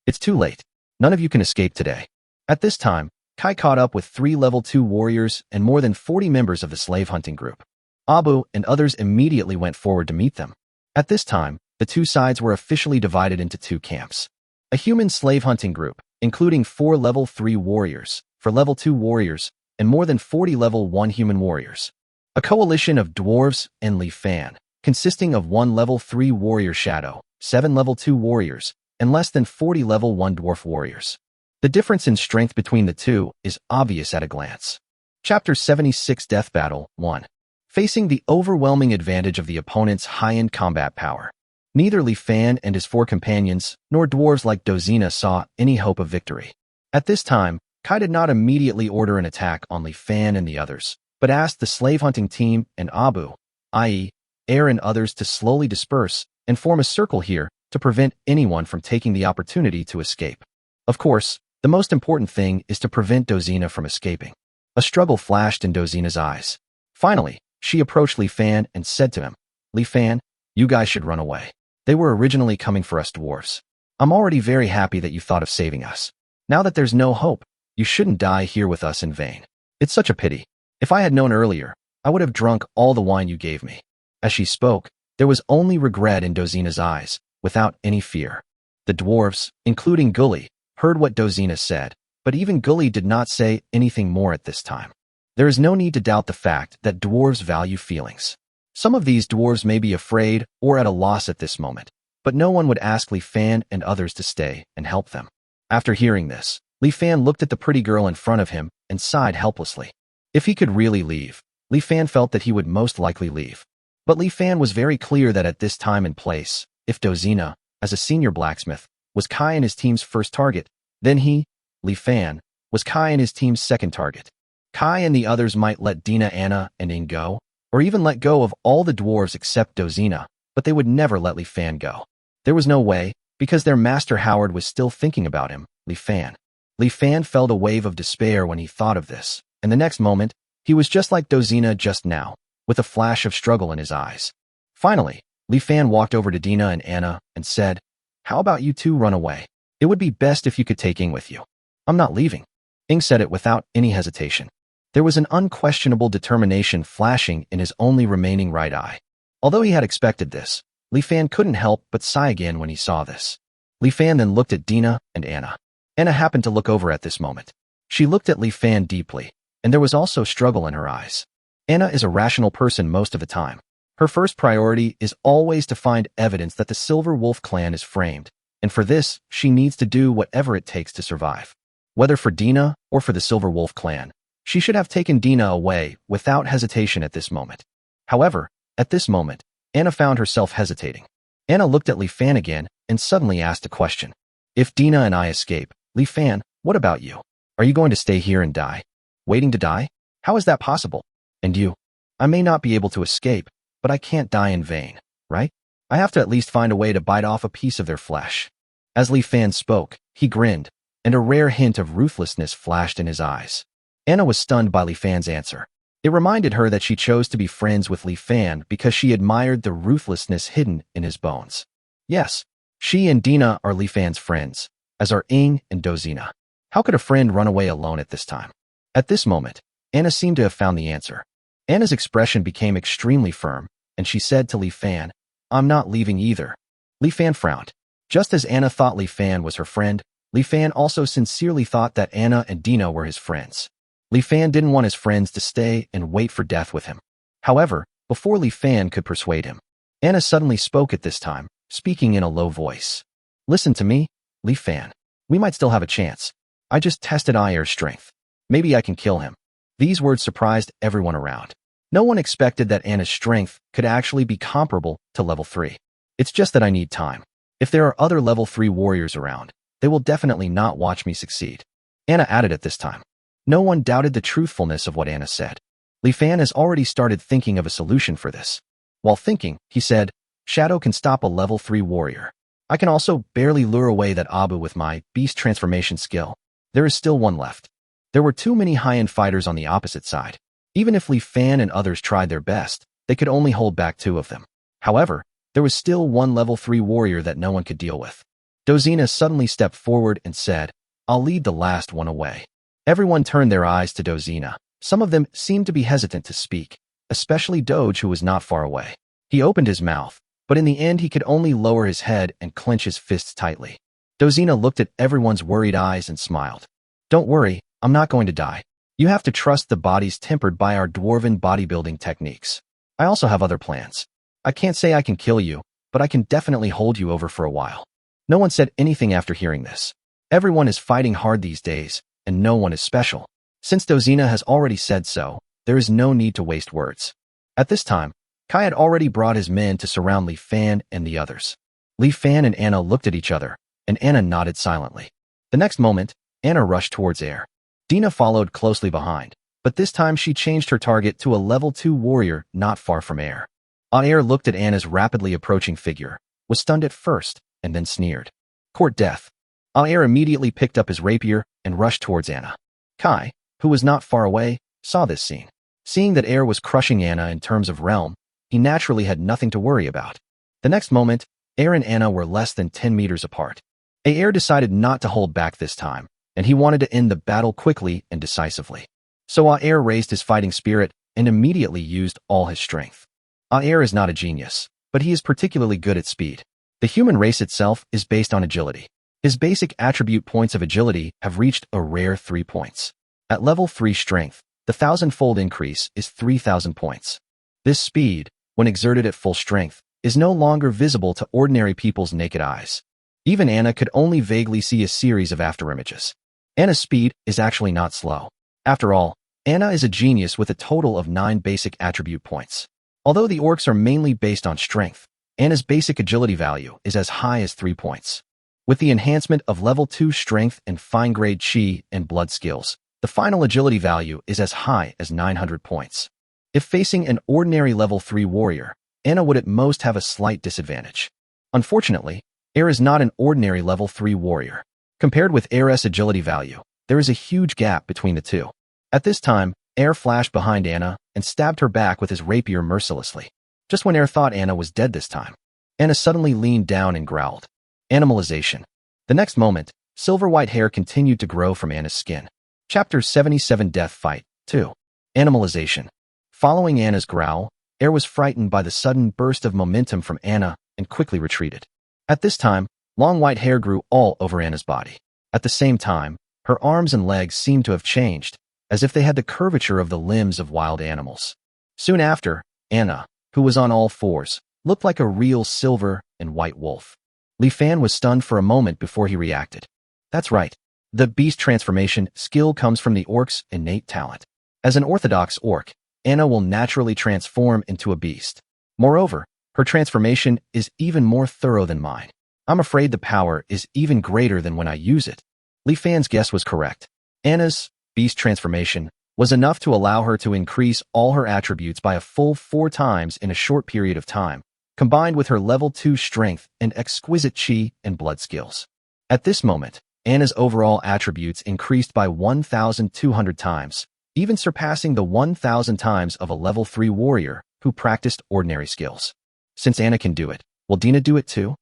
It's too late. None of you can escape today." At this time, Kai caught up with 3 level 2 warriors and more than 40 members of the slave hunting group. Abu and others immediately went forward to meet them. At this time, the 2 sides were officially divided into 2 camps. A human slave hunting group, including 4 level 3 warriors, for level 2 warriors, and more than 40 level 1 human warriors. A coalition of dwarves and Li Fan, consisting of 1 level 3 warrior shadow, 7 level 2 warriors, and less than 40 level 1 dwarf warriors. The difference in strength between the two is obvious at a glance. Chapter 76 Death Battle 1. Facing the overwhelming advantage of the opponent's high-end combat power. Neither Li Fan and his 4 companions, nor dwarves like Dozina saw any hope of victory. At this time, Kai did not immediately order an attack on Li Fan and the others, but asked the slave-hunting team and Abu, i.e., Air and others to slowly disperse and form a circle here to prevent anyone from taking the opportunity to escape. Of course, the most important thing is to prevent Dozina from escaping. A struggle flashed in Dozina's eyes. Finally, she approached Li Fan and said to him, Li Fan, you guys should run away. They were originally coming for us dwarves. I'm already very happy that you thought of saving us. Now that there's no hope, you shouldn't die here with us in vain. It's such a pity. If I had known earlier, I would have drunk all the wine you gave me. As she spoke, there was only regret in Dozina's eyes, without any fear. The dwarves, including Gully, heard what Dozina said, but even Gully did not say anything more at this time. There is no need to doubt the fact that dwarves value feelings. Some of these dwarves may be afraid or at a loss at this moment, but no one would ask Li Fan and others to stay and help them. After hearing this, Li Fan looked at the pretty girl in front of him and sighed helplessly. If he could really leave, Li Fan felt that he would most likely leave. But Li Fan was very clear that at this time and place, if Dozina, as a senior blacksmith, was Kai and his team's first target, then he, Li Fan, was Kai and his team's second target. Kai and the others might let Dina, Anna, and Ing go, or even let go of all the dwarves except Dozina, but they would never let Li Fan go. There was no way, because their master Howard was still thinking about him, Li Fan. Li Fan felt a wave of despair when he thought of this, and the next moment, he was just like Dozina just now, with a flash of struggle in his eyes. Finally, Li Fan walked over to Dina and Anna and said, How about you two run away? It would be best if you could take Ing with you. I'm not leaving. Ing said it without any hesitation. There was an unquestionable determination flashing in his only remaining right eye. Although he had expected this, Li Fan couldn't help but sigh again when he saw this. Li Fan then looked at Dina and Anna. Anna happened to look over at this moment. She looked at Li Fan deeply, and there was also struggle in her eyes. Anna is a rational person most of the time. Her first priority is always to find evidence that the Silver Wolf clan is framed, and for this, she needs to do whatever it takes to survive. Whether for Dina or for the Silver Wolf clan, she should have taken Dina away without hesitation at this moment. However, at this moment, Anna found herself hesitating. Anna looked at Li Fan again and suddenly asked a question. If Dina and I escape, Li Fan, what about you? Are you going to stay here and die? Waiting to die? How is that possible? And you? I may not be able to escape, but I can't die in vain, right? I have to at least find a way to bite off a piece of their flesh. As Li Fan spoke, he grinned, and a rare hint of ruthlessness flashed in his eyes. Anna was stunned by Li Fan's answer. It reminded her that she chose to be friends with Li Fan because she admired the ruthlessness hidden in his bones. Yes, she and Dina are Li Fan's friends, as are Ing and Dozina. How could a friend run away alone at this time? At this moment, Anna seemed to have found the answer. Anna's expression became extremely firm, and she said to Li Fan, I'm not leaving either. Li Fan frowned. Just as Anna thought Li Fan was her friend, Li Fan also sincerely thought that Anna and Dina were his friends. Li Fan didn't want his friends to stay and wait for death with him. However, before Li Fan could persuade him, Anna suddenly spoke at this time, speaking in a low voice. Listen to me, Li Fan. We might still have a chance. I just tested Ayer's strength. Maybe I can kill him. These words surprised everyone around. No one expected that Anna's strength could actually be comparable to level 3. It's just that I need time. If there are other level 3 warriors around, they will definitely not watch me succeed. Anna added at this time. No one doubted the truthfulness of what Anna said. Li Fan has already started thinking of a solution for this. While thinking, he said, Shadow can stop a level 3 warrior. I can also barely lure away that Abu with my beast transformation skill. There is still one left. There were too many high-end fighters on the opposite side. Even if Li Fan and others tried their best, they could only hold back 2 of them. However, there was still one level 3 warrior that no one could deal with. Dozina suddenly stepped forward and said, I'll lead the last one away. Everyone turned their eyes to Dozina. Some of them seemed to be hesitant to speak, especially Doge, who was not far away. He opened his mouth, but in the end he could only lower his head and clench his fists tightly. Dozina looked at everyone's worried eyes and smiled. Don't worry, I'm not going to die. You have to trust the bodies tempered by our dwarven bodybuilding techniques. I also have other plans. I can't say I can kill you, but I can definitely hold you over for a while. No one said anything after hearing this. Everyone is fighting hard these days, and no one is special. Since Dozina has already said so, there is no need to waste words. At this time, Kai had already brought his men to surround Li Fan and the others. Li Fan and Anna looked at each other, and Anna nodded silently. The next moment, Anna rushed towards Air. Dina followed closely behind, but this time she changed her target to a level 2 warrior not far from Air. Air looked at Anna's rapidly approaching figure, was stunned at first, and then sneered. Court death. Air immediately picked up his rapier and rushed towards Anna. Kai, who was not far away, saw this scene. Seeing that Air was crushing Anna in terms of realm, he naturally had nothing to worry about. The next moment, Air and Anna were less than 10 meters apart. Air decided not to hold back this time, and he wanted to end the battle quickly and decisively. So Air raised his fighting spirit and immediately used all his strength. Air is not a genius, but he is particularly good at speed. The human race itself is based on agility. His basic attribute points of agility have reached a rare 3 points. At level 3 strength, the 1,000-fold increase is 3,000 points. This speed, when exerted at full strength, is no longer visible to ordinary people's naked eyes. Even Anna could only vaguely see a series of afterimages. Anna's speed is actually not slow. After all, Anna is a genius with a total of 9 basic attribute points. Although the orcs are mainly based on strength, Anna's basic agility value is as high as 3 points. With the enhancement of level 2 strength and fine-grade chi and blood skills, the final agility value is as high as 900 points. If facing an ordinary level 3 warrior, Anna would at most have a slight disadvantage. Unfortunately, Air is not an ordinary level 3 warrior. Compared with Air's agility value, there is a huge gap between the two. At this time, Air flashed behind Anna and stabbed her back with his rapier mercilessly. Just when Air thought Anna was dead this time, Anna suddenly leaned down and growled. Animalization. The next moment, silver-white hair continued to grow from Anna's skin. Chapter 77 Death Fight 2. Animalization. Following Anna's growl, Air was frightened by the sudden burst of momentum from Anna and quickly retreated. At this time, long white hair grew all over Anna's body. At the same time, her arms and legs seemed to have changed, as if they had the curvature of the limbs of wild animals. Soon after, Anna, who was on all fours, looked like a real silver and white wolf. Li Fan was stunned for a moment before he reacted. That's right. The beast transformation skill comes from the orc's innate talent. As an orthodox orc, Anna will naturally transform into a beast. Moreover, her transformation is even more thorough than mine. I'm afraid the power is even greater than when I use it. Li Fan's guess was correct. Anna's beast transformation was enough to allow her to increase all her attributes by a full 4 times in a short period of time, combined with her level 2 strength and exquisite chi and blood skills. At this moment, Anna's overall attributes increased by 1,200 times, even surpassing the 1,000 times of a level 3 warrior who practiced ordinary skills. Since Anna can do it, will Dina do it too?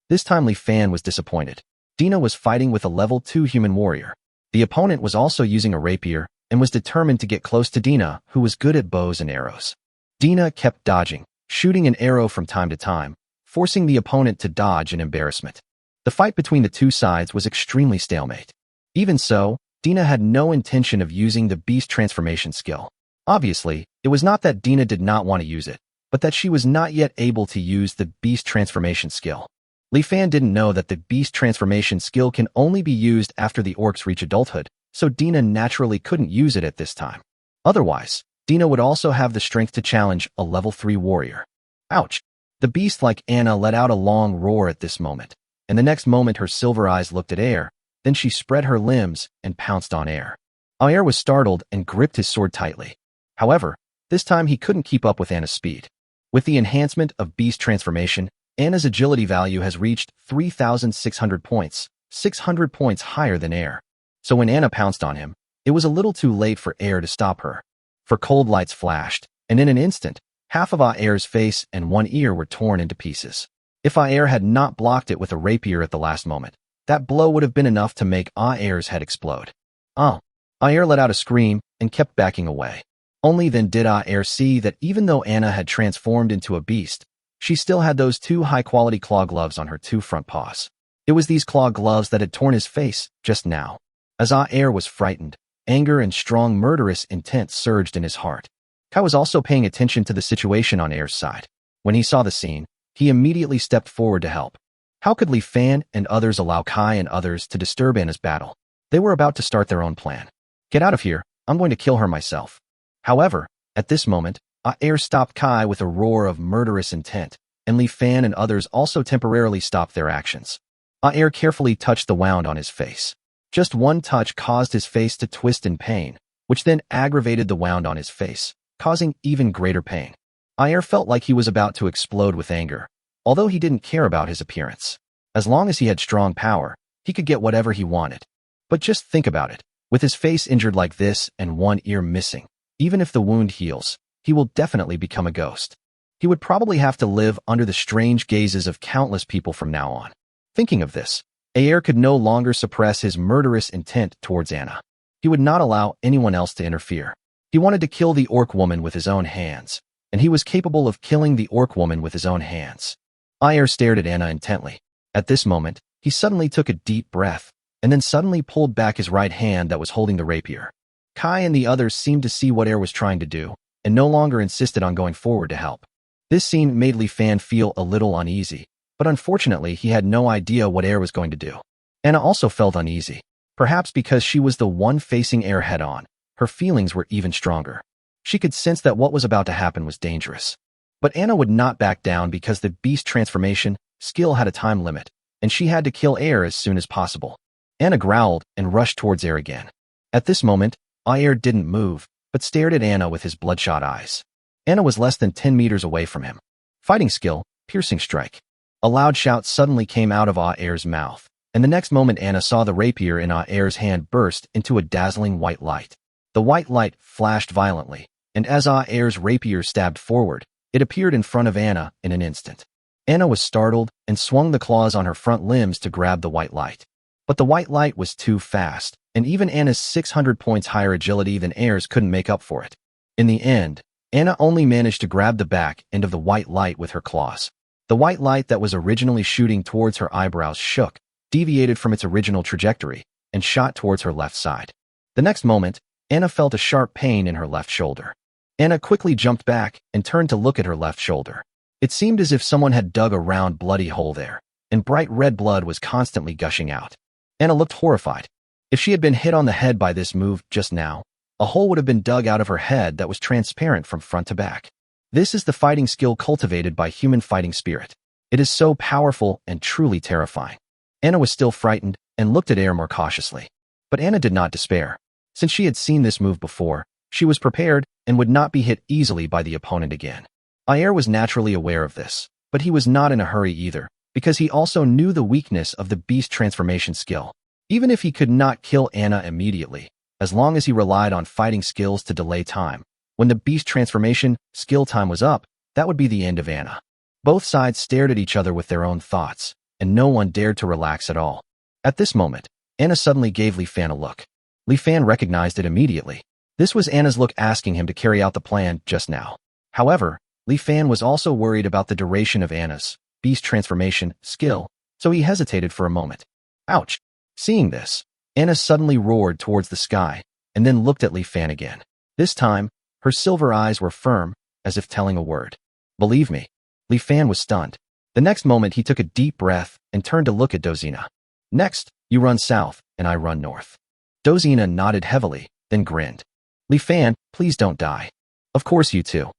This time Li Fan was disappointed. Dina was fighting with a level 2 human warrior. The opponent was also using a rapier and was determined to get close to Dina, who was good at bows and arrows. Dina kept dodging, shooting an arrow from time to time, forcing the opponent to dodge in embarrassment. The fight between the two sides was extremely stalemate. Even so, Dina had no intention of using the beast transformation skill. Obviously, it was not that Dina did not want to use it, but that she was not yet able to use the beast transformation skill. Li Fan didn't know that the beast transformation skill can only be used after the orcs reach adulthood, so Dina naturally couldn't use it at this time. Otherwise, Dina would also have the strength to challenge a level 3 warrior. Ouch! The beast like Anna let out a long roar at this moment, and the next moment her silver eyes looked at Air, then she spread her limbs and pounced on Air. Air was startled and gripped his sword tightly. However, this time he couldn't keep up with Anna's speed. With the enhancement of beast transformation, Anna's agility value has reached 3,600 points, 600 points higher than Air. So when Anna pounced on him, it was a little too late for Air to stop her. For cold lights flashed, and in an instant, half of Air's face and one ear were torn into pieces. If Air had not blocked it with a rapier at the last moment, that blow would have been enough to make Air's head explode. Air let out a scream and kept backing away. Only then did Air see that even though Anna had transformed into a beast, she still had those 2 high-quality claw gloves on her 2 front paws. It was these claw gloves that had torn his face just now. As Air was frightened, anger and strong murderous intent surged in his heart. Kai was also paying attention to the situation on Air's side. When he saw the scene, he immediately stepped forward to help. How could Li Fan and others allow Kai and others to disturb Anna's battle? They were about to start their own plan. Get out of here, I'm going to kill her myself. However, at this moment, Air stopped Kai with a roar of murderous intent, and Li Fan and others also temporarily stopped their actions. Air carefully touched the wound on his face. Just one touch caused his face to twist in pain, which then aggravated the wound on his face, causing even greater pain. Air felt like he was about to explode with anger, although he didn't care about his appearance. As long as he had strong power, he could get whatever he wanted. But just think about it. With his face injured like this and one ear missing, even if the wound heals, he will definitely become a ghost. He would probably have to live under the strange gazes of countless people from now on. Thinking of this, Aer could no longer suppress his murderous intent towards Anna. He would not allow anyone else to interfere. He wanted to kill the orc woman with his own hands, and he was capable of killing the orc woman with his own hands. Aer stared at Anna intently. At this moment, he suddenly took a deep breath, and then suddenly pulled back his right hand that was holding the rapier. Kai and the others seemed to see what Aer was trying to do, and no longer insisted on going forward to help. This scene made Li Fan feel a little uneasy, but unfortunately he had no idea what Aer was going to do. Anna also felt uneasy. Perhaps because she was the one facing Aer head-on, her feelings were even stronger. She could sense that what was about to happen was dangerous. But Anna would not back down because the beast transformation skill had a time limit, and she had to kill Aer as soon as possible. Anna growled and rushed towards Aer again. At this moment, Aer didn't move, but stared at Anna with his bloodshot eyes. Anna was less than 10 meters away from him. Fighting skill, piercing strike. A loud shout suddenly came out of Aer's mouth, and the next moment Anna saw the rapier in Aer's hand burst into a dazzling white light. The white light flashed violently, and as Aer's rapier stabbed forward, it appeared in front of Anna in an instant. Anna was startled and swung the claws on her front limbs to grab the white light. But the white light was too fast, and even Anna's 600 points higher agility than Aer's couldn't make up for it. In the end, Anna only managed to grab the back end of the white light with her claws. The white light that was originally shooting towards her eyebrows shook, deviated from its original trajectory, and shot towards her left side. The next moment, Anna felt a sharp pain in her left shoulder. Anna quickly jumped back and turned to look at her left shoulder. It seemed as if someone had dug a round, bloody hole there, and bright red blood was constantly gushing out. Anna looked horrified. If she had been hit on the head by this move just now, a hole would have been dug out of her head that was transparent from front to back. This is the fighting skill cultivated by human fighting spirit. It is so powerful and truly terrifying. Anna was still frightened and looked at Aer more cautiously. But Anna did not despair. Since she had seen this move before, she was prepared and would not be hit easily by the opponent again. Aer was naturally aware of this, but he was not in a hurry either, because he also knew the weakness of the beast transformation skill. Even if he could not kill Anna immediately, as long as he relied on fighting skills to delay time, when the beast transformation skill time was up, that would be the end of Anna. Both sides stared at each other with their own thoughts, and no one dared to relax at all. At this moment, Anna suddenly gave Li Fan a look. Li Fan recognized it immediately. This was Anna's look asking him to carry out the plan just now. However, Li Fan was also worried about the duration of Anna's beast transformation skill, so he hesitated for a moment. Ouch! Seeing this, Anna suddenly roared towards the sky, and then looked at Li Fan again. This time, her silver eyes were firm, as if telling a word. Believe me. Li Fan was stunned. The next moment he took a deep breath and turned to look at Dozina. Next, you run south, and I run north. Dozina nodded heavily, then grinned. Li Fan, please don't die. Of course you too.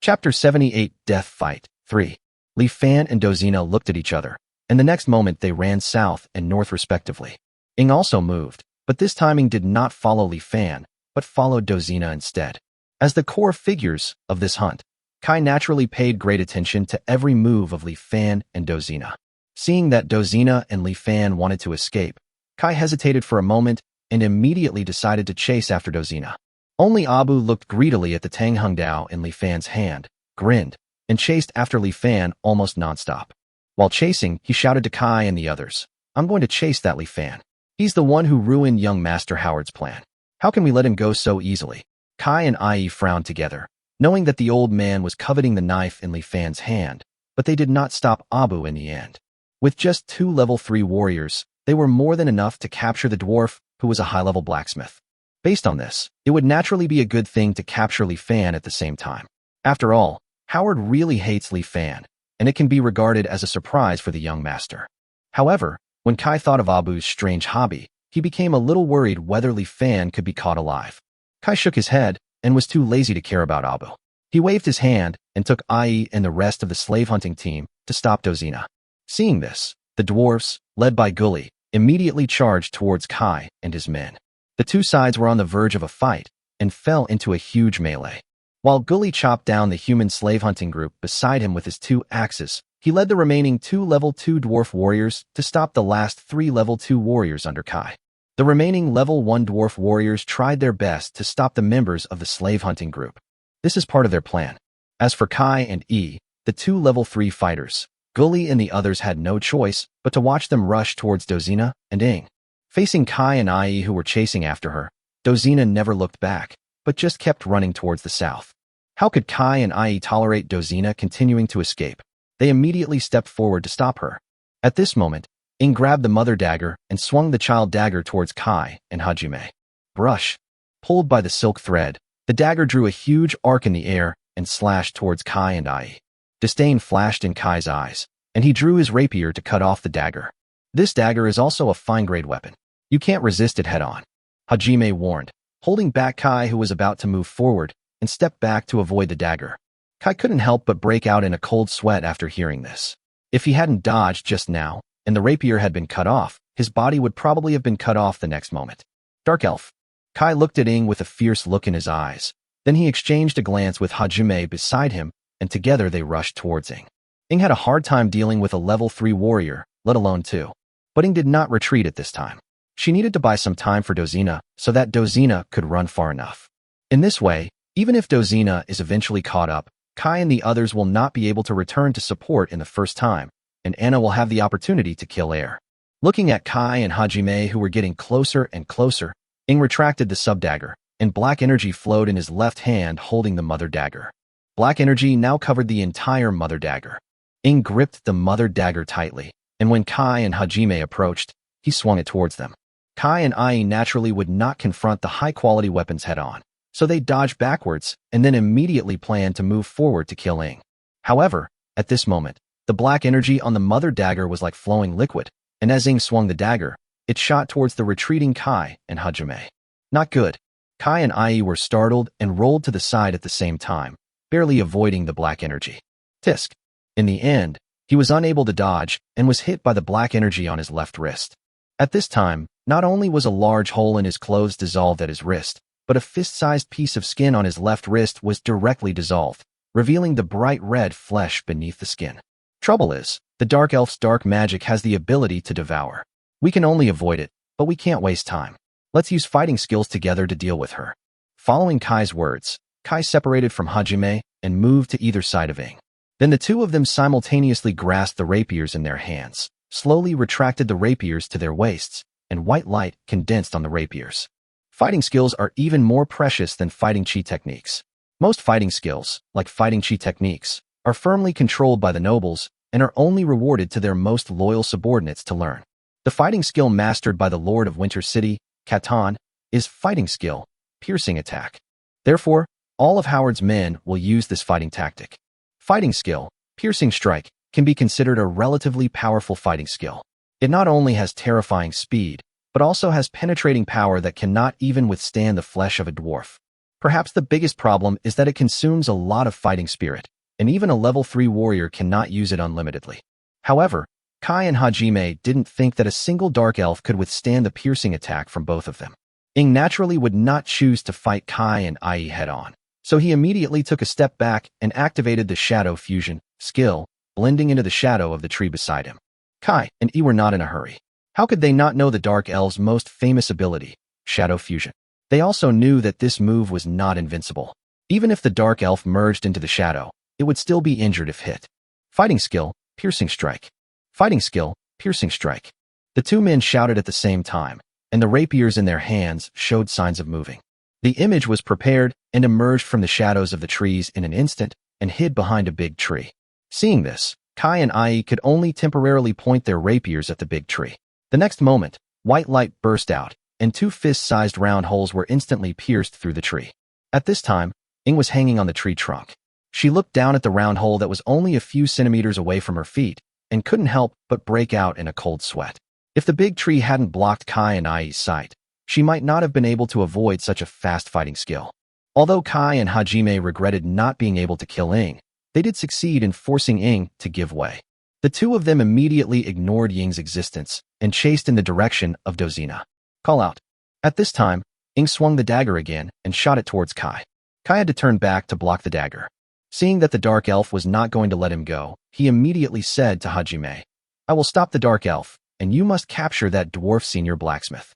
Chapter 78 Death Fight 3. Li Fan and Dozina looked at each other, and the next moment they ran south and north respectively. Ing also moved, but this time Ing did not follow Li Fan, but followed Dozina instead. As the core figures of this hunt, Kai naturally paid great attention to every move of Li Fan and Dozina. Seeing that Dozina and Li Fan wanted to escape, Kai hesitated for a moment and immediately decided to chase after Dozina. Only Abu looked greedily at the Tang Hung Dao in Li Fan's hand, grinned, and chased after Li Fan almost nonstop. While chasing, he shouted to Kai and the others, I'm going to chase that Li Fan. He's the one who ruined young Master Howard's plan. How can we let him go so easily? Kai and Ai frowned together, knowing that the old man was coveting the knife in Li Fan's hand, but they did not stop Abu in the end. With just 2 level 3 warriors, they were more than enough to capture the dwarf, who was a high-level blacksmith. Based on this, it would naturally be a good thing to capture Li Fan at the same time. After all, Howard really hates Li Fan, and it can be regarded as a surprise for the young master. However, when Kai thought of Abu's strange hobby, he became a little worried whether Li Fan could be caught alive. Kai shook his head and was too lazy to care about Abu. He waved his hand and took Ai and the rest of the slave hunting team to stop Dozina. Seeing this, the dwarfs, led by Gully, immediately charged towards Kai and his men. The two sides were on the verge of a fight and fell into a huge melee. While Gully chopped down the human slave hunting group beside him with his 2 axes, he led the remaining 2 level 2 dwarf warriors to stop the last 3 level 2 warriors under Kai. The remaining level 1 dwarf warriors tried their best to stop the members of the slave hunting group. This is part of their plan. As for Kai and E, the 2 level 3 fighters, Gully and the others had no choice but to watch them rush towards Dozina and Ing. Facing Kai and Ai who were chasing after her, Dozina never looked back, but just kept running towards the south. How could Kai and Ai tolerate Dozina continuing to escape? They immediately stepped forward to stop her. At this moment, Ing grabbed the mother dagger and swung the child dagger towards Kai and Hajime. Brush. Pulled by the silk thread, the dagger drew a huge arc in the air and slashed towards Kai and Ai. Disdain flashed in Kai's eyes, and he drew his rapier to cut off the dagger. This dagger is also a fine-grade weapon. You can't resist it head-on, Hajime warned, holding back Kai who was about to move forward and stepped back to avoid the dagger. Kai couldn't help but break out in a cold sweat after hearing this. If he hadn't dodged just now, and the rapier had been cut off, his body would probably have been cut off the next moment. Dark Elf. Kai looked at Ing with a fierce look in his eyes. Then he exchanged a glance with Hajime beside him, and together they rushed towards Ing. Ing had a hard time dealing with a level 3 warrior, let alone 2. But Ing did not retreat at this time. She needed to buy some time for Dozina so that Dozina could run far enough. In this way, even if Dozina is eventually caught up, Kai and the others will not be able to return to support in the first time, and Anna will have the opportunity to kill Air. Looking at Kai and Hajime who were getting closer and closer, Ing retracted the sub-dagger, and black energy flowed in his left hand holding the mother dagger. Black energy now covered the entire mother dagger. Ing gripped the mother dagger tightly, and when Kai and Hajime approached, he swung it towards them. Kai and Ai naturally would not confront the high-quality weapons head-on, so they dodged backwards and then immediately planned to move forward to kill Ing. However, at this moment, the black energy on the mother dagger was like flowing liquid, and as Ing swung the dagger, it shot towards the retreating Kai and Hajime. Not good. Kai and Ai were startled and rolled to the side at the same time, barely avoiding the black energy. Tisk. In the end, he was unable to dodge and was hit by the black energy on his left wrist. At this time, not only was a large hole in his clothes dissolved at his wrist, but a fist-sized piece of skin on his left wrist was directly dissolved, revealing the bright red flesh beneath the skin. Trouble is, the Dark Elf's dark magic has the ability to devour. We can only avoid it, but we can't waste time. Let's use fighting skills together to deal with her. Following Kai's words, Kai separated from Hajime and moved to either side of Ing. Then the two of them simultaneously grasped the rapiers in their hands, slowly retracted the rapiers to their waists, and white light condensed on the rapiers. Fighting skills are even more precious than fighting chi techniques. Most fighting skills, like fighting chi techniques, are firmly controlled by the nobles and are only rewarded to their most loyal subordinates to learn. The fighting skill mastered by the Lord of Winter City, Catan, is fighting skill, piercing attack. Therefore, all of Howard's men will use this fighting tactic. Fighting skill, piercing strike, can be considered a relatively powerful fighting skill. It not only has terrifying speed, but also has penetrating power that cannot even withstand the flesh of a dwarf. Perhaps the biggest problem is that it consumes a lot of fighting spirit, and even a level 3 warrior cannot use it unlimitedly. However, Kai and Hajime didn't think that a single dark elf could withstand the piercing attack from both of them. Ing naturally would not choose to fight Kai and Ai head-on, so he immediately took a step back and activated the shadow fusion skill, blending into the shadow of the tree beside him. Kai and Ai were not in a hurry. How could they not know the Dark Elf's most famous ability, shadow fusion? They also knew that this move was not invincible. Even if the Dark Elf merged into the shadow, it would still be injured if hit. Fighting skill, piercing strike. Fighting skill, piercing strike. The two men shouted at the same time, and the rapiers in their hands showed signs of moving. The image was prepared and emerged from the shadows of the trees in an instant and hid behind a big tree. Seeing this, Kai and Ai could only temporarily point their rapiers at the big tree. The next moment, white light burst out, and 2 fist-sized round holes were instantly pierced through the tree. At this time, Ing was hanging on the tree trunk. She looked down at the round hole that was only a few centimeters away from her feet and couldn't help but break out in a cold sweat. If the big tree hadn't blocked Kai and Ai's sight, she might not have been able to avoid such a fast fighting skill. Although Kai and Hajime regretted not being able to kill Ing, they did succeed in forcing Ing to give way. The two of them immediately ignored Ying's existence and chased in the direction of Dozina. Call out. At this time, Ing swung the dagger again and shot it towards Kai. Kai had to turn back to block the dagger. Seeing that the dark elf was not going to let him go, he immediately said to Hajime, I will stop the dark elf, and you must capture that dwarf senior blacksmith.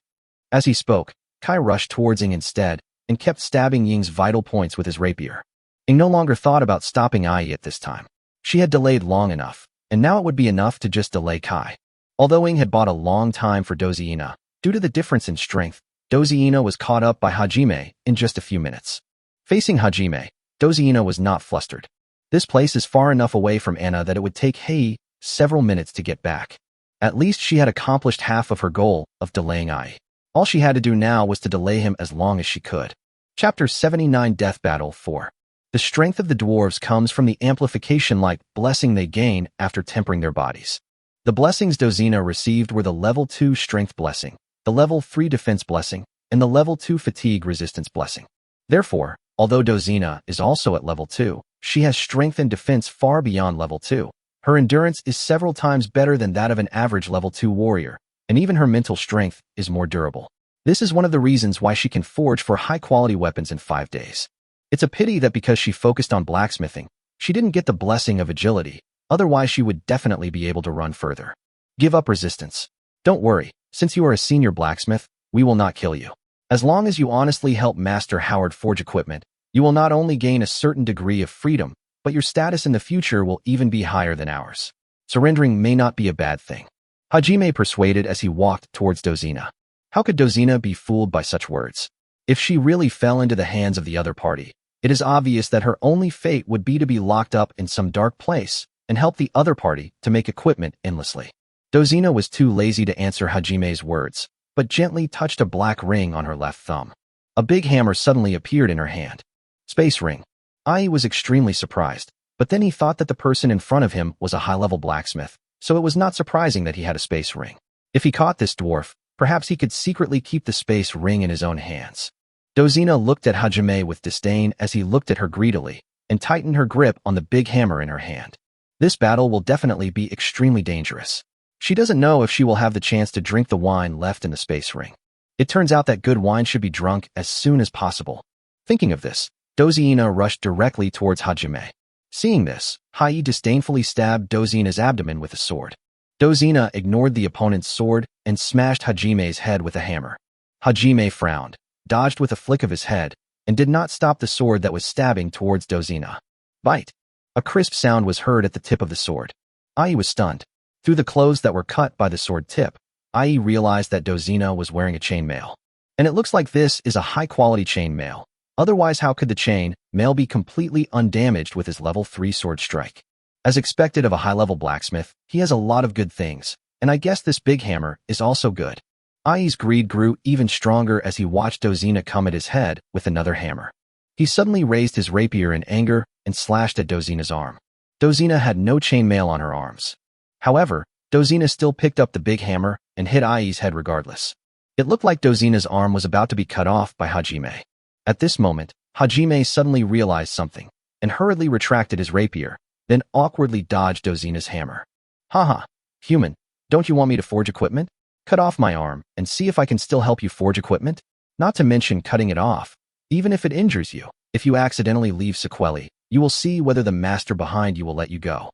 As he spoke, Kai rushed towards Ing instead and kept stabbing Ying's vital points with his rapier. Ing no longer thought about stopping Ai at this time. She had delayed long enough, and now it would be enough to just delay Kai. Although Ing had bought a long time for Dozina, due to the difference in strength, Dozina was caught up by Hajime in just a few minutes. Facing Hajime, Dozina was not flustered. This place is far enough away from Anna that it would take Hei several minutes to get back. At least she had accomplished half of her goal of delaying Ai. All she had to do now was to delay him as long as she could. Chapter 79 Death Battle 4. The strength of the dwarves comes from the amplification-like blessing they gain after tempering their bodies. The blessings Dozina received were the level 2 strength blessing, the level 3 defense blessing, and the level 2 fatigue resistance blessing. Therefore, although Dozina is also at level 2, she has strength and defense far beyond level 2. Her endurance is several times better than that of an average level 2 warrior, and even her mental strength is more durable. This is one of the reasons why she can forge for high-quality weapons in 5 days. It's a pity that because she focused on blacksmithing, she didn't get the blessing of agility, otherwise she would definitely be able to run further. Give up resistance. Don't worry, since you are a senior blacksmith, we will not kill you. As long as you honestly help Master Howard forge equipment, you will not only gain a certain degree of freedom, but your status in the future will even be higher than ours. Surrendering may not be a bad thing. Hajime persuaded as he walked towards Dozina. How could Dozina be fooled by such words? If she really fell into the hands of the other party, it is obvious that her only fate would be to be locked up in some dark place and help the other party to make equipment endlessly. Dozina was too lazy to answer Hajime's words, but gently touched a black ring on her left thumb. A big hammer suddenly appeared in her hand. Space ring. Ai was extremely surprised, but then he thought that the person in front of him was a high-level blacksmith, so it was not surprising that he had a space ring. If he caught this dwarf, perhaps he could secretly keep the space ring in his own hands. Dozina looked at Hajime with disdain as he looked at her greedily and tightened her grip on the big hammer in her hand. This battle will definitely be extremely dangerous. She doesn't know if she will have the chance to drink the wine left in the space ring. It turns out that good wine should be drunk as soon as possible. Thinking of this, Dozina rushed directly towards Hajime. Seeing this, Hai disdainfully stabbed Dozina's abdomen with a sword. Dozina ignored the opponent's sword and smashed Hajime's head with a hammer. Hajime frowned, dodged with a flick of his head, and did not stop the sword that was stabbing towards Dozina. Bite! A crisp sound was heard at the tip of the sword. Ai was stunned. Through the clothes that were cut by the sword tip, Ai realized that Dozina was wearing a chainmail. And it looks like this is a high-quality chainmail. Otherwise, how could the chainmail be completely undamaged with his level 3 sword strike? As expected of a high-level blacksmith, he has a lot of good things, and I guess this big hammer is also good. Ai's greed grew even stronger as he watched Dozina come at his head with another hammer. He suddenly raised his rapier in anger and slashed at Dozina's arm. Dozina had no chainmail on her arms. However, Dozina still picked up the big hammer and hit Ai's head regardless. It looked like Dozina's arm was about to be cut off by Hajime. At this moment, Hajime suddenly realized something and hurriedly retracted his rapier, then awkwardly dodged Dozina's hammer. Haha, human, don't you want me to forge equipment? Cut off my arm and see if I can still help you forge equipment? Not to mention cutting it off. Even if it injures you, if you accidentally leave sequelae, you will see whether the master behind you will let you go.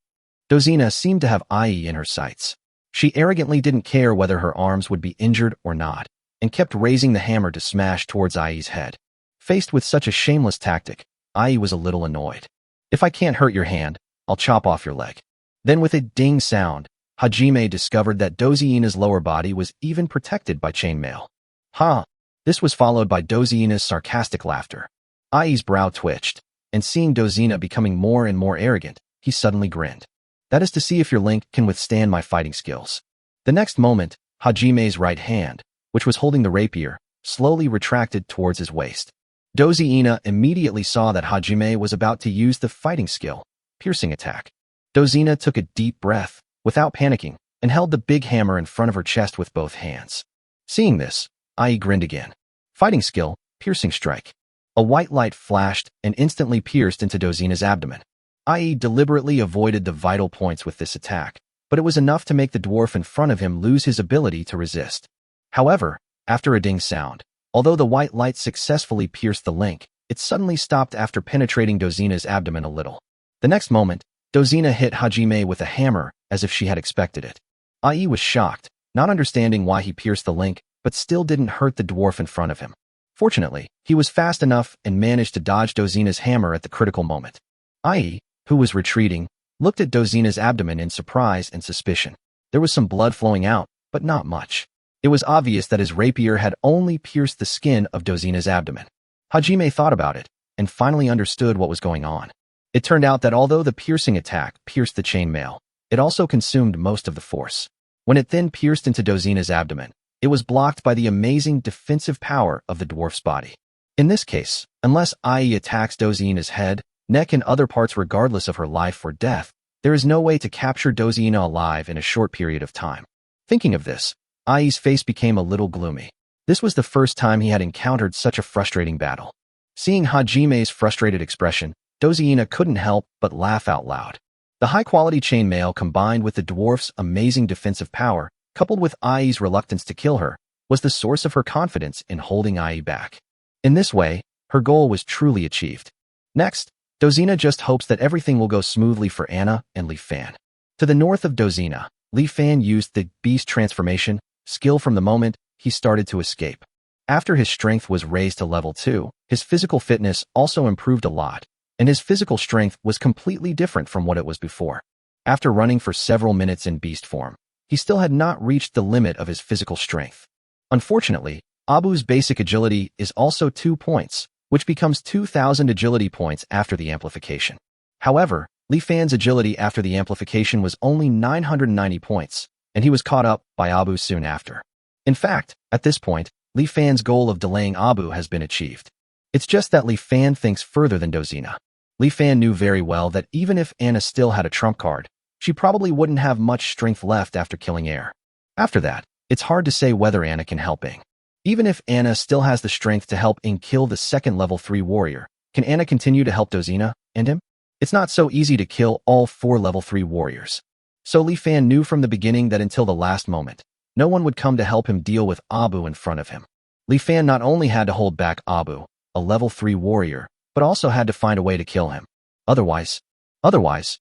Dozina seemed to have Ai in her sights. She arrogantly didn't care whether her arms would be injured or not, and kept raising the hammer to smash towards Ai's head. Faced with such a shameless tactic, Ai was a little annoyed. If I can't hurt your hand, I'll chop off your leg. Then with a ding sound, Hajime discovered that Dozina's lower body was even protected by chainmail. Ha! This was followed by Dozina's sarcastic laughter. Ai's brow twitched, and seeing Dozina becoming more and more arrogant, he suddenly grinned. That is to see if your link can withstand my fighting skills. The next moment, Hajime's right hand, which was holding the rapier, slowly retracted towards his waist. Dozy Ina immediately saw that Hajime was about to use the fighting skill, piercing attack. Dozina took a deep breath, without panicking, and held the big hammer in front of her chest with both hands. Seeing this, Ai grinned again. Fighting skill, piercing strike. A white light flashed and instantly pierced into Dozina's abdomen. Ai deliberately avoided the vital points with this attack, but it was enough to make the dwarf in front of him lose his ability to resist. However, after a ding sound, although the white light successfully pierced the link, it suddenly stopped after penetrating Dozina's abdomen a little. The next moment, Dozina hit Hajime with a hammer as if she had expected it. Ai was shocked, not understanding why he pierced the link, but still didn't hurt the dwarf in front of him. Fortunately, he was fast enough and managed to dodge Dozina's hammer at the critical moment. Ai, who was retreating, looked at Dozina's abdomen in surprise and suspicion. There was some blood flowing out, but not much. It was obvious that his rapier had only pierced the skin of Dozina's abdomen. Hajime thought about it, and finally understood what was going on. It turned out that although the piercing attack pierced the chainmail, it also consumed most of the force. When it then pierced into Dozina's abdomen, it was blocked by the amazing defensive power of the dwarf's body. In this case, unless Ai attacks Dozina's head, neck and other parts regardless of her life or death, there is no way to capture Dozina alive in a short period of time. Thinking of this, Ai's face became a little gloomy. This was the first time he had encountered such a frustrating battle. Seeing Hajime's frustrated expression, Dozina couldn't help but laugh out loud. The high-quality chainmail combined with the dwarf's amazing defensive power, coupled with Ai's reluctance to kill her, was the source of her confidence in holding Ai back. In this way, her goal was truly achieved. Next, Dozina just hopes that everything will go smoothly for Anna and Li Fan. To the north of Dozina, Li Fan used the beast transformation skill from the moment he started to escape. After his strength was raised to level 2, his physical fitness also improved a lot, and his physical strength was completely different from what it was before. After running for several minutes in beast form, he still had not reached the limit of his physical strength. Unfortunately, Abu's basic agility is also 2 points, which becomes 2,000 agility points after the amplification. However, Li Fan's agility after the amplification was only 990 points, and he was caught up by Abu soon after. In fact, at this point, Li Fan's goal of delaying Abu has been achieved. It's just that Li Fan thinks further than Dozina. Li Fan knew very well that even if Anna still had a trump card, she probably wouldn't have much strength left after killing Air. After that, it's hard to say whether Anna can help Ing. Even if Anna still has the strength to help Ing kill the second level 3 warrior, can Anna continue to help Dozina and him? It's not so easy to kill all 4 level 3 warriors. So Li Fan knew from the beginning that until the last moment, no one would come to help him deal with Abu in front of him. Li Fan not only had to hold back Abu, a level 3 warrior, but also had to find a way to kill him. Otherwise,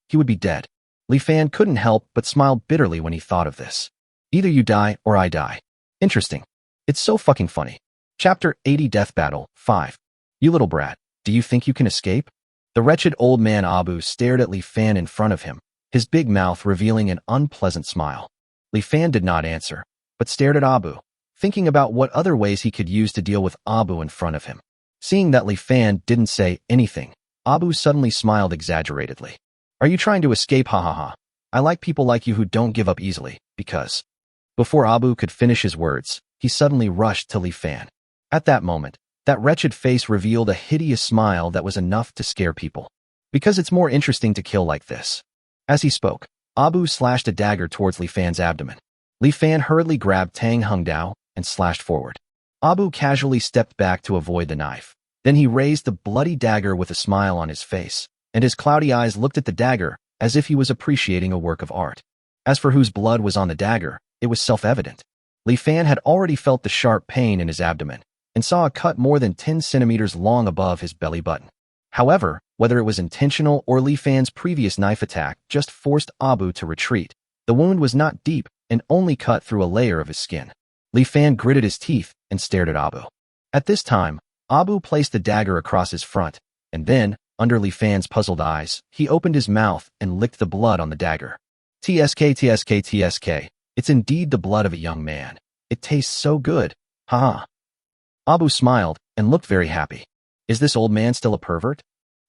he would be dead. Li Fan couldn't help but smile bitterly when he thought of this. Either you die or I die. Interesting. It's so fucking funny. Chapter 80 Death Battle 5. You little brat, do you think you can escape? The wretched old man Abu stared at Li Fan in front of him, his big mouth revealing an unpleasant smile. Li Fan did not answer, but stared at Abu, thinking about what other ways he could use to deal with Abu in front of him. Seeing that Li Fan didn't say anything, Abu suddenly smiled exaggeratedly. Are you trying to escape? Ha ha ha. I like people like you who don't give up easily, because... Before Abu could finish his words, he suddenly rushed to Li Fan. At that moment, that wretched face revealed a hideous smile that was enough to scare people. Because it's more interesting to kill like this. As he spoke, Abu slashed a dagger towards Li Fan's abdomen. Li Fan hurriedly grabbed Tang Hungdao and slashed forward. Abu casually stepped back to avoid the knife. Then he raised the bloody dagger with a smile on his face, and his cloudy eyes looked at the dagger as if he was appreciating a work of art. As for whose blood was on the dagger, it was self-evident. Li Fan had already felt the sharp pain in his abdomen and saw a cut more than 10 centimeters long above his belly button. However, whether it was intentional or Li Fan's previous knife attack just forced Abu to retreat, the wound was not deep and only cut through a layer of his skin. Li Fan gritted his teeth and stared at Abu. At this time, Abu placed the dagger across his front, and then, under Li Fan's puzzled eyes, he opened his mouth and licked the blood on the dagger. TSK. It's indeed the blood of a young man. It tastes so good. Ha. Abu smiled and looked very happy. Is this old man still a pervert?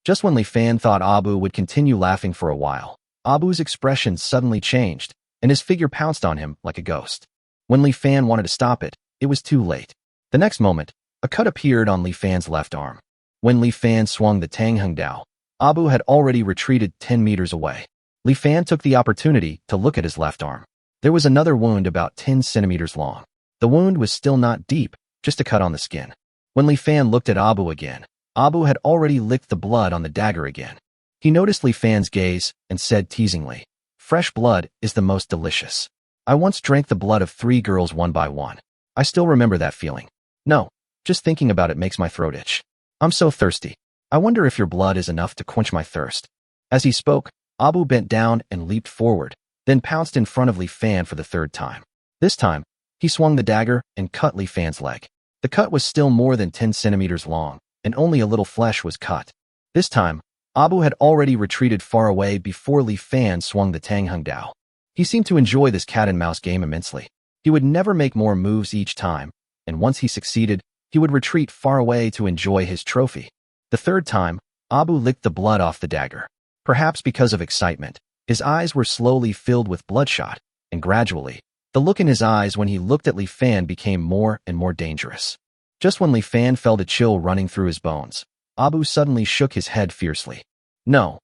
Just when Li Fan thought Abu would continue laughing for a while, Abu's expression suddenly changed, and his figure pounced on him like a ghost. When Li Fan wanted to stop it, it was too late. The next moment, a cut appeared on Li Fan's left arm. When Li Fan swung the Tang Hung Dao, Abu had already retreated 10 meters away. Li Fan took the opportunity to look at his left arm. There was another wound about 10 centimeters long. The wound was still not deep, just a cut on the skin. When Li Fan looked at Abu again, Abu had already licked the blood on the dagger again. He noticed Li Fan's gaze and said teasingly, "Fresh blood is the most delicious. I once drank the blood of 3 girls one by one. I still remember that feeling. No, just thinking about it makes my throat itch. I'm so thirsty. I wonder if your blood is enough to quench my thirst." As he spoke, Abu bent down and leaped forward, then pounced in front of Li Fan for the 3rd time. This time, he swung the dagger and cut Li Fan's leg. The cut was still more than 10 centimeters long, and only a little flesh was cut. This time, Abu had already retreated far away before Li Fan swung the Tang Hung Dao. He seemed to enjoy this cat-and-mouse game immensely. He would never make more moves each time, and once he succeeded, he would retreat far away to enjoy his trophy. The 3rd time, Abu licked the blood off the dagger. Perhaps because of excitement, his eyes were slowly filled with bloodshot, and gradually, the look in his eyes when he looked at Li Fan became more and more dangerous. Just when Li Fan felt a chill running through his bones, Abu suddenly shook his head fiercely. No,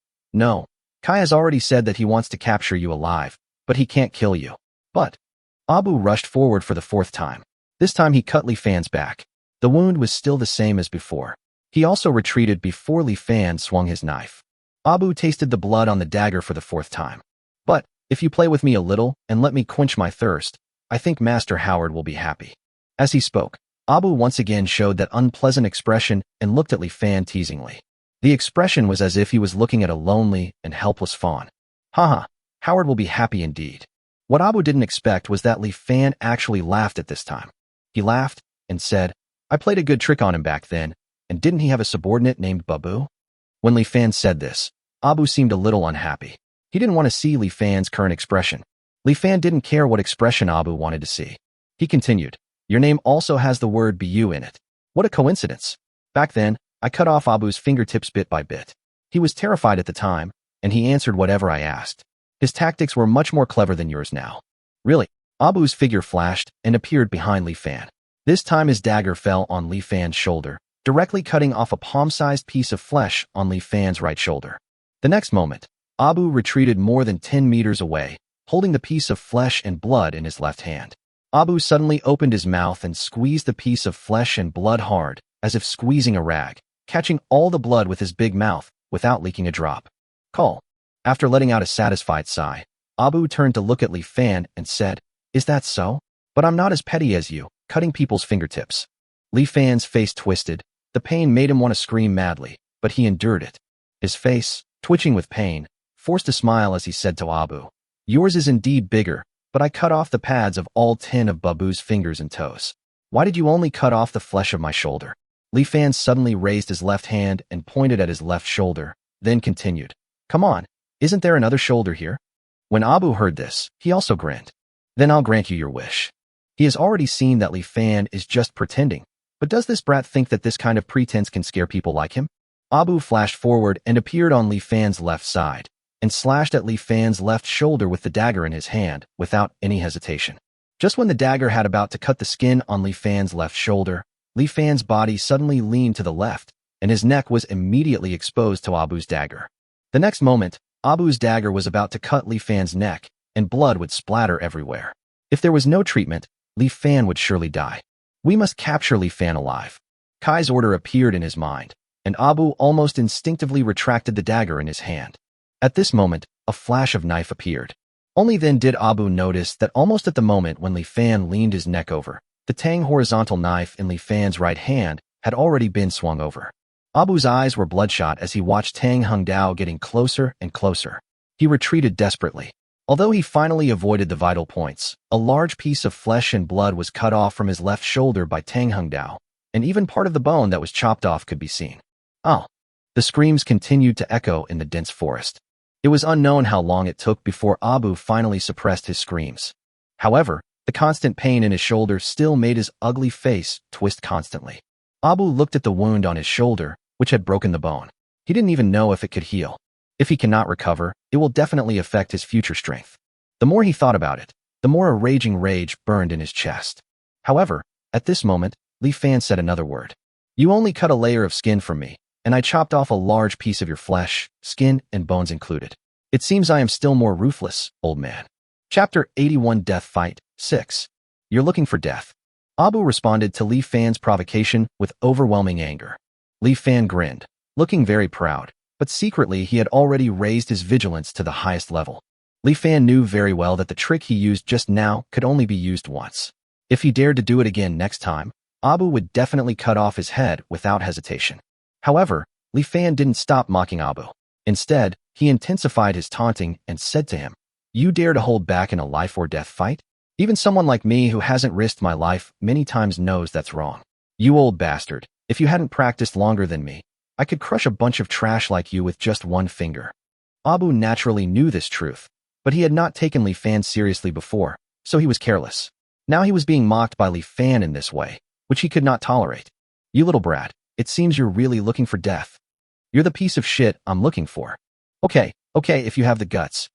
Kai has already said that he wants to capture you alive, but he can't kill you. But Abu rushed forward for the 4th time. This time he cut Li Fan's back. The wound was still the same as before. He also retreated before Li Fan swung his knife. Abu tasted the blood on the dagger for the 4th time. "But if you play with me a little and let me quench my thirst, I think Master Howard will be happy." As he spoke, Abu once again showed that unpleasant expression and looked at Li Fan teasingly. The expression was as if he was looking at a lonely and helpless fawn. Haha, Howard will be happy indeed. What Abu didn't expect was that Li Fan actually laughed at this time. He laughed and said, "I played a good trick on him back then, and didn't he have a subordinate named Babu?" When Li Fan said this, Abu seemed a little unhappy. He didn't want to see Li Fan's current expression. Li Fan didn't care what expression Abu wanted to see. He continued, "Your name also has the word Bu in it. What a coincidence. Back then, I cut off Abu's fingertips bit by bit. He was terrified at the time, and he answered whatever I asked. His tactics were much more clever than yours now." Really, Abu's figure flashed and appeared behind Li Fan. This time his dagger fell on Li Fan's shoulder, directly cutting off a palm-sized piece of flesh on Li Fan's right shoulder. The next moment, Abu retreated more than 10 meters away, holding the piece of flesh and blood in his left hand. Abu suddenly opened his mouth and squeezed the piece of flesh and blood hard, as if squeezing a rag, catching all the blood with his big mouth without leaking a drop. "Call." After letting out a satisfied sigh, Abu turned to look at Li Fan and said, "Is that so? But I'm not as petty as you, cutting people's fingertips." Li Fan's face twisted. The pain made him want to scream madly, but he endured it. His face, twitching with pain, forced a smile as he said to Abu, "Yours is indeed bigger, but I cut off the pads of all 10 of Babu's fingers and toes. Why did you only cut off the flesh of my shoulder?" Li Fan suddenly raised his left hand and pointed at his left shoulder, then continued, "Come on, isn't there another shoulder here?" When Abu heard this, he also grinned. "Then I'll grant you your wish." He has already seen that Li Fan is just pretending, but does this brat think that this kind of pretense can scare people like him? Abu flashed forward and appeared on Li Fan's left side, and slashed at Li Fan's left shoulder with the dagger in his hand, without any hesitation. Just when the dagger had about to cut the skin on Li Fan's left shoulder, Li Fan's body suddenly leaned to the left, and his neck was immediately exposed to Abu's dagger. The next moment, Abu's dagger was about to cut Li Fan's neck, and blood would splatter everywhere. If there was no treatment, Li Fan would surely die. We must capture Li Fan alive. Kai's order appeared in his mind, and Abu almost instinctively retracted the dagger in his hand. At this moment, a flash of knife appeared. Only then did Abu notice that almost at the moment when Li Fan leaned his neck over, the Tang horizontal knife in Li Fan's right hand had already been swung over. Abu's eyes were bloodshot as he watched Tang Hung Dao getting closer and closer. He retreated desperately. Although he finally avoided the vital points, a large piece of flesh and blood was cut off from his left shoulder by Tang Hung Dao, and even part of the bone that was chopped off could be seen. Oh! The screams continued to echo in the dense forest. It was unknown how long it took before Abu finally suppressed his screams. However, the constant pain in his shoulder still made his ugly face twist constantly. Abu looked at the wound on his shoulder, which had broken the bone. He didn't even know if it could heal. If he cannot recover, it will definitely affect his future strength. The more he thought about it, the more a raging rage burned in his chest. However, at this moment, Li Fan said another word. "You only cut a layer of skin from me, and I chopped off a large piece of your flesh, skin, and bones included. It seems I am still more ruthless, old man. Chapter 81 Death Fight 6. You're looking for death. Abu responded to Li Fan's provocation with overwhelming anger. Li Fan grinned, looking very proud, but secretly he had already raised his vigilance to the highest level. Li Fan knew very well that the trick he used just now could only be used once. If he dared to do it again next time, Abu would definitely cut off his head without hesitation. However, Li Fan didn't stop mocking Abu. Instead, he intensified his taunting and said to him, "You dare to hold back in a life-or-death fight? Even someone like me who hasn't risked my life many times knows that's wrong. You old bastard, if you hadn't practiced longer than me, I could crush a bunch of trash like you with just one finger." Abu naturally knew this truth, but he had not taken Li Fan seriously before, so he was careless. Now he was being mocked by Li Fan in this way, which he could not tolerate. "You little brat, it seems you're really looking for death. You're the piece of shit I'm looking for. Okay, if you have the guts.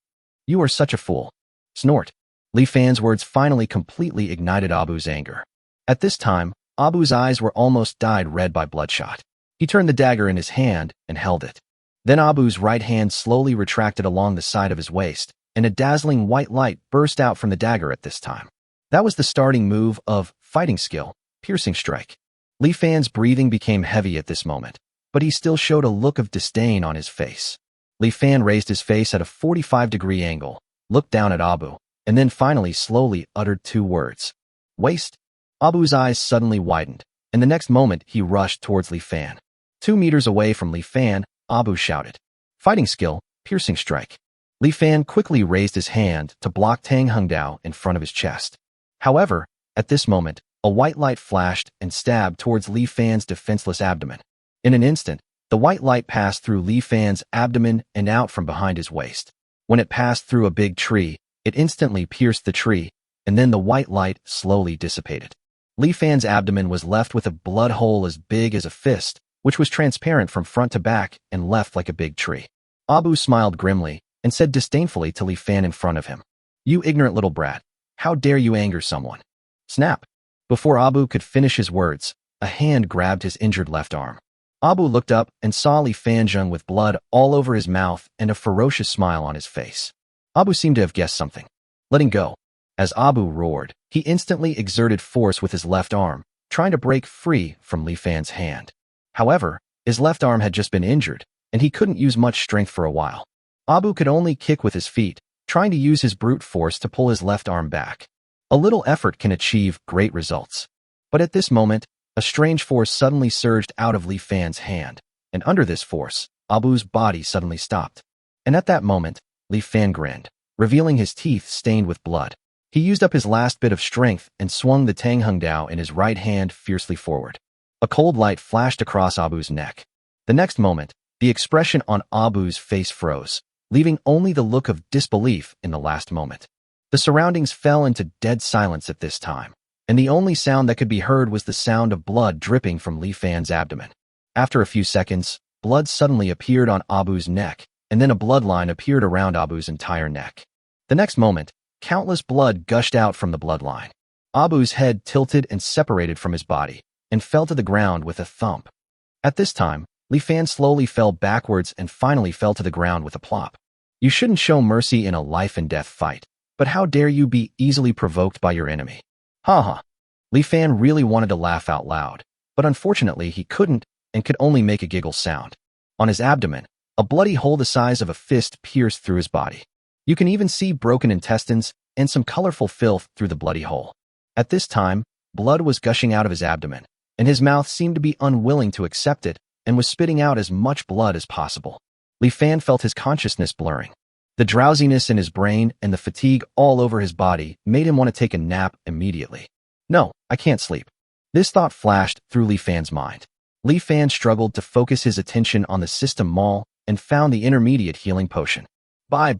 You are such a fool." Snort. Li Fan's words finally completely ignited Abu's anger. At this time, Abu's eyes were almost dyed red by bloodshot. He turned the dagger in his hand and held it. Then Abu's right hand slowly retracted along the side of his waist, and a dazzling white light burst out from the dagger at this time. That was the starting move of fighting skill, Piercing Strike. Li Fan's breathing became heavy at this moment, but he still showed a look of disdain on his face. Li Fan raised his face at a 45-degree angle, looked down at Abu, and then finally slowly uttered two words. "Waste." Abu's eyes suddenly widened, and the next moment he rushed towards Li Fan. 2 meters away from Li Fan, Abu shouted, "Fighting skill, Piercing Strike." Li Fan quickly raised his hand to block Tang Hungdao in front of his chest. However, at this moment, a white light flashed and stabbed towards Li Fan's defenseless abdomen. In an instant, the white light passed through Li Fan's abdomen and out from behind his waist. When it passed through a big tree, it instantly pierced the tree, and then the white light slowly dissipated. Li Fan's abdomen was left with a blood hole as big as a fist, which was transparent from front to back and left like a big tree. Abu smiled grimly and said disdainfully to Li Fan in front of him, "You ignorant little brat, how dare you anger someone?" Snap! Before Abu could finish his words, a hand grabbed his injured left arm. Abu looked up and saw Li Fanzheng with blood all over his mouth and a ferocious smile on his face. Abu seemed to have guessed something. Letting go. As Abu roared, he instantly exerted force with his left arm, trying to break free from Li Fan's hand. However, his left arm had just been injured, and he couldn't use much strength for a while. Abu could only kick with his feet, trying to use his brute force to pull his left arm back. A little effort can achieve great results. But at this moment, a strange force suddenly surged out of Li Fan's hand, and under this force, Abu's body suddenly stopped. And at that moment, Li Fan grinned, revealing his teeth stained with blood. He used up his last bit of strength and swung the Tang Hungdao in his right hand fiercely forward. A cold light flashed across Abu's neck. The next moment, the expression on Abu's face froze, leaving only the look of disbelief in the last moment. The surroundings fell into dead silence at this time, and the only sound that could be heard was the sound of blood dripping from Li Fan's abdomen. After a few seconds, blood suddenly appeared on Abu's neck, and then a bloodline appeared around Abu's entire neck. The next moment, countless blood gushed out from the bloodline. Abu's head tilted and separated from his body, and fell to the ground with a thump. At this time, Li Fan slowly fell backwards and finally fell to the ground with a plop. You shouldn't show mercy in a life-and-death fight, but how dare you be easily provoked by your enemy? Ha. Li Fan really wanted to laugh out loud, but unfortunately he couldn't and could only make a giggle sound. On his abdomen, a bloody hole the size of a fist pierced through his body. You can even see broken intestines and some colorful filth through the bloody hole. At this time, blood was gushing out of his abdomen, and his mouth seemed to be unwilling to accept it and was spitting out as much blood as possible. Li Fan felt his consciousness blurring. The drowsiness in his brain and the fatigue all over his body made him want to take a nap immediately. No, I can't sleep. This thought flashed through Li Fan's mind. Li Fan struggled to focus his attention on the system mall and found the intermediate healing potion. Bye.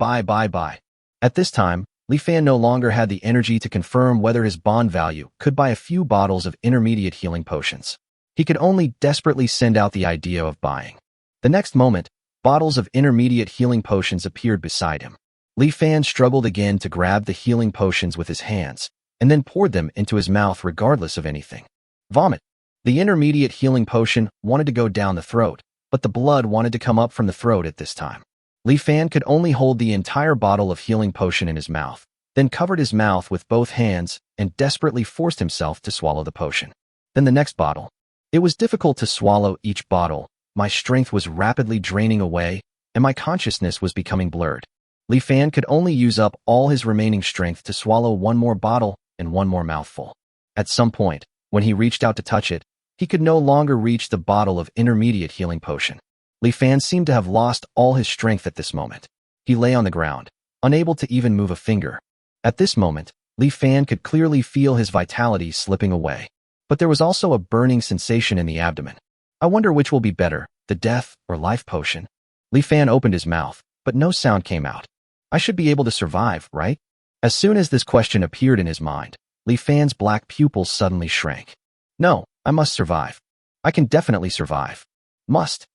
At this time, Li Fan no longer had the energy to confirm whether his bond value could buy a few bottles of intermediate healing potions. He could only desperately send out the idea of buying. The next moment, bottles of intermediate healing potions appeared beside him. Li Fan struggled again to grab the healing potions with his hands, and then poured them into his mouth regardless of anything. Vomit. The intermediate healing potion wanted to go down the throat, but the blood wanted to come up from the throat at this time. Li Fan could only hold the entire bottle of healing potion in his mouth, then covered his mouth with both hands and desperately forced himself to swallow the potion. Then the next bottle. It was difficult to swallow each bottle. My strength was rapidly draining away, and my consciousness was becoming blurred. Li Fan could only use up all his remaining strength to swallow one more bottle and one more mouthful. At some point, when he reached out to touch it, he could no longer reach the bottle of intermediate healing potion. Li Fan seemed to have lost all his strength at this moment. He lay on the ground, unable to even move a finger. At this moment, Li Fan could clearly feel his vitality slipping away. But there was also a burning sensation in the abdomen. I wonder which will be better, the death or life potion. Li Fan opened his mouth, but no sound came out. I should be able to survive, right? As soon as this question appeared in his mind, Li Fan's black pupils suddenly shrank. No, I must survive. I can definitely survive. Must.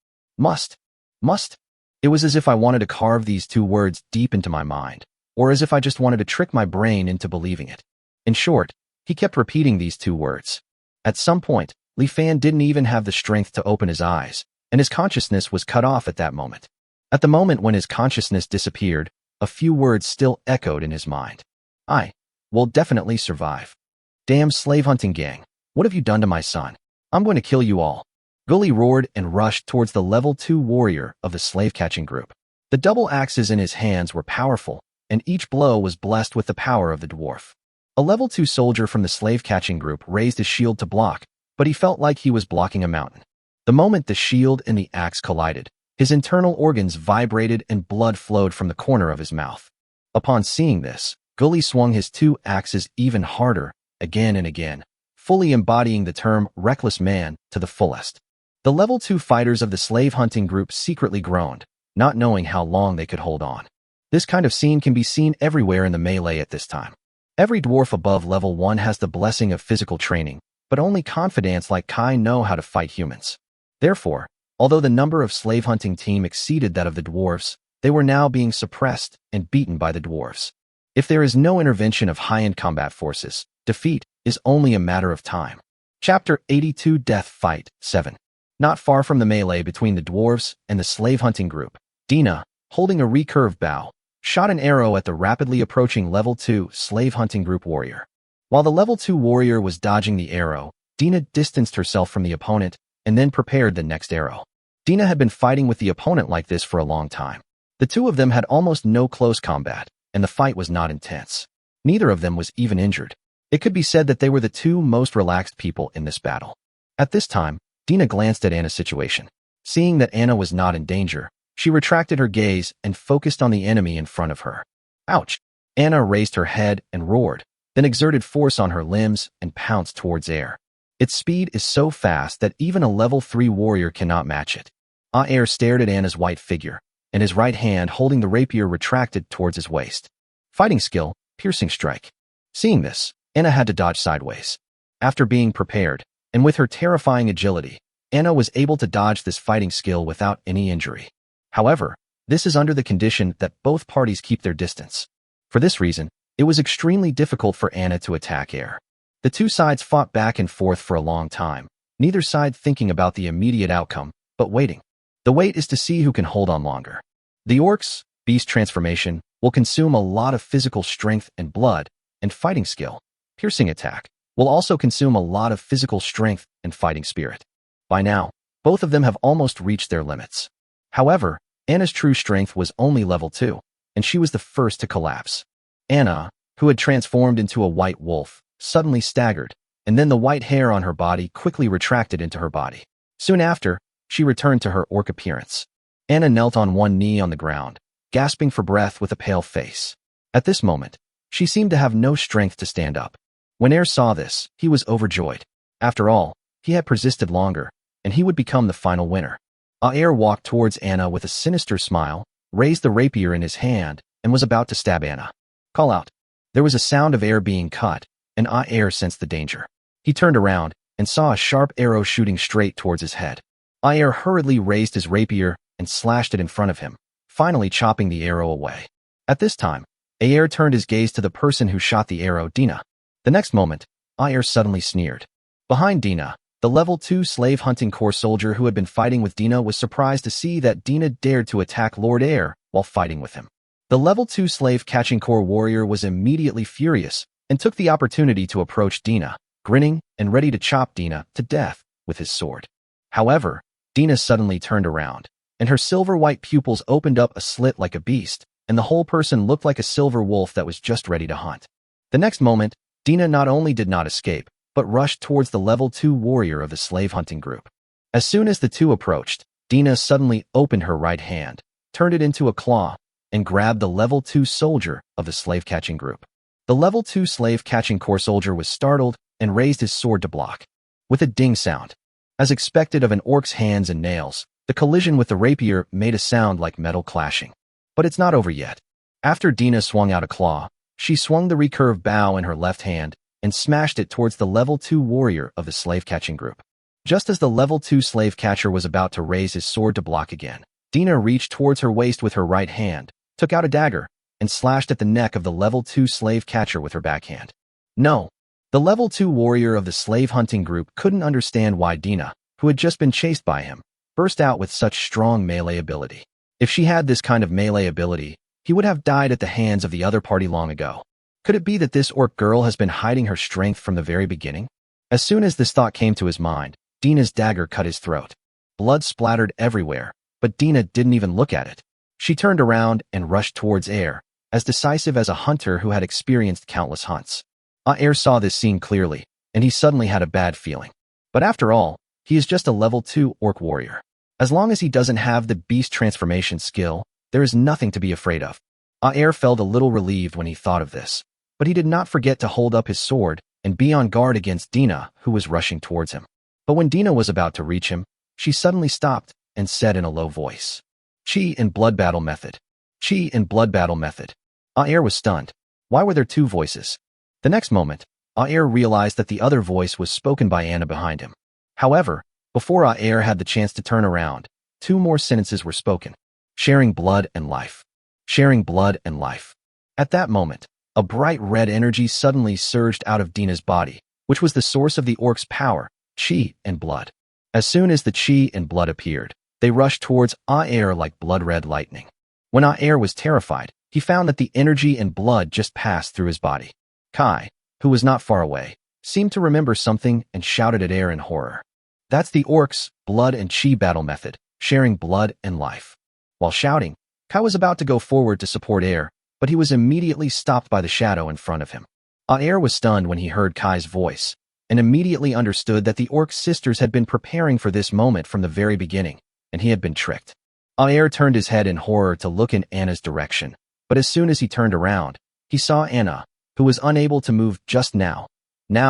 It was as if I wanted to carve these two words deep into my mind, or as if I just wanted to trick my brain into believing it. In short, he kept repeating these two words. At some point, Li Fan didn't even have the strength to open his eyes, and his consciousness was cut off at that moment. At the moment when his consciousness disappeared, a few words still echoed in his mind. I will definitely survive. Damn slave hunting gang, what have you done to my son? I'm going to kill you all. Gully roared and rushed towards the level 2 warrior of the slave-catching group. The double axes in his hands were powerful, and each blow was blessed with the power of the dwarf. A level 2 soldier from the slave-catching group raised his shield to block, but he felt like he was blocking a mountain. The moment the shield and the axe collided, his internal organs vibrated and blood flowed from the corner of his mouth. Upon seeing this, Gully swung his two axes even harder, again and again, fully embodying the term reckless man to the fullest. The level 2 fighters of the slave-hunting group secretly groaned, not knowing how long they could hold on. This kind of scene can be seen everywhere in the melee at this time. Every dwarf above level 1 has the blessing of physical training, but only confidants like Kai know how to fight humans. Therefore, although the number of slave-hunting team exceeded that of the dwarves, they were now being suppressed and beaten by the dwarves. If there is no intervention of high-end combat forces, defeat is only a matter of time. Chapter 82 Death Fight 7. Not far from the melee between the dwarves and the slave-hunting group, Dina, holding a recurve bow, shot an arrow at the rapidly approaching level 2 slave-hunting group warrior. While the level 2 warrior was dodging the arrow, Dina distanced herself from the opponent and then prepared the next arrow. Dina had been fighting with the opponent like this for a long time. The two of them had almost no close combat, and the fight was not intense. Neither of them was even injured. It could be said that they were the two most relaxed people in this battle. At this time, Dina glanced at Anna's situation. Seeing that Anna was not in danger, she retracted her gaze and focused on the enemy in front of her. Ouch! Anna raised her head and roared, then exerted force on her limbs and pounced towards air. Its speed is so fast that even a level 3 warrior cannot match it. Air stared at Anna's white figure, and his right hand holding the rapier retracted towards his waist. Fighting skill, piercing strike. Seeing this, Anna had to dodge sideways. After being prepared, and with her terrifying agility, Anna was able to dodge this fighting skill without any injury. However, this is under the condition that both parties keep their distance. For this reason, it was extremely difficult for Anna to attack Air. The two sides fought back and forth for a long time, neither side thinking about the immediate outcome, but waiting. The wait is to see who can hold on longer. The orc's beast transformation will consume a lot of physical strength and blood, and fighting skill. Piercing attack will also consume a lot of physical strength and fighting spirit. By now, both of them have almost reached their limits. However, Anna's true strength was only level 2, and she was the first to collapse. Anna, who had transformed into a white wolf, suddenly staggered, and then the white hair on her body quickly retracted into her body. Soon after, she returned to her orc appearance. Anna knelt on one knee on the ground, gasping for breath with a pale face. At this moment, she seemed to have no strength to stand up. When Air saw this, he was overjoyed. After all, he had persisted longer, and he would become the final winner. Air walked towards Anna with a sinister smile, raised the rapier in his hand, and was about to stab Anna. Call out. There was a sound of Air being cut, and Air sensed the danger. He turned around and saw a sharp arrow shooting straight towards his head. Air hurriedly raised his rapier and slashed it in front of him, finally chopping the arrow away. At this time, Air turned his gaze to the person who shot the arrow, Dina. The next moment, Air suddenly sneered. Behind Dina, The level 2 slave hunting corps soldier who had been fighting with Dina was surprised to see that Dina dared to attack Lord Air while fighting with him. The level 2 slave catching corps warrior was immediately furious and took the opportunity to approach Dina, grinning and ready to chop Dina to death with his sword. However, Dina suddenly turned around, and her silver-white pupils opened up a slit like a beast, and the whole person looked like a silver wolf that was just ready to hunt. The next moment, Dina not only did not escape, but rushed towards the level 2 warrior of the slave hunting group. As soon as the two approached, Dina suddenly opened her right hand, turned it into a claw, and grabbed the level 2 soldier of the slave-catching group. The level 2 slave-catching corps soldier was startled and raised his sword to block. With a ding sound, as expected of an orc's hands and nails, the collision with the rapier made a sound like metal clashing. But it's not over yet. After Dina swung out a claw, she swung the recurved bow in her left hand and smashed it towards the level 2 warrior of the slave-catching group. Just as the level 2 slave catcher was about to raise his sword to block again, Dina reached towards her waist with her right hand, took out a dagger, and slashed at the neck of the level 2 slave catcher with her backhand. No. The level 2 warrior of the slave hunting group couldn't understand why Dina, who had just been chased by him, burst out with such strong melee ability. If she had this kind of melee ability, he would have died at the hands of the other party long ago. Could it be that this orc girl has been hiding her strength from the very beginning? As soon as this thought came to his mind, Dina's dagger cut his throat. Blood splattered everywhere, but Dina didn't even look at it. She turned around and rushed towards Air, as decisive as a hunter who had experienced countless hunts. Air saw this scene clearly, and he suddenly had a bad feeling. But after all, he is just a level 2 orc warrior. As long as he doesn't have the beast transformation skill, there is nothing to be afraid of. Air felt a little relieved when he thought of this, but he did not forget to hold up his sword and be on guard against Dina, who was rushing towards him. But when Dina was about to reach him, she suddenly stopped and said in a low voice, "Chi and blood battle method. Chi and blood battle method." Air was stunned. Why were there two voices? The next moment, Air realized that the other voice was spoken by Anna behind him. However, before Air had the chance to turn around, two more sentences were spoken. Sharing blood and life. Sharing blood and life. At that moment, a bright red energy suddenly surged out of Dina's body, which was the source of the orc's power, chi and blood. As soon as the chi and blood appeared, they rushed towards Air like blood-red lightning. When Air was terrified, he found that the energy and blood just passed through his body. Kai, who was not far away, seemed to remember something and shouted at Air in horror. That's the orc's blood and chi battle method, sharing blood and life. While shouting, Kai was about to go forward to support Air, but he was immediately stopped by the shadow in front of him. Air was stunned when he heard Kai's voice, and immediately understood that the orc's sisters had been preparing for this moment from the very beginning, and he had been tricked. Air turned his head in horror to look in Anna's direction, but as soon as he turned around, he saw Anna, who was unable to move just now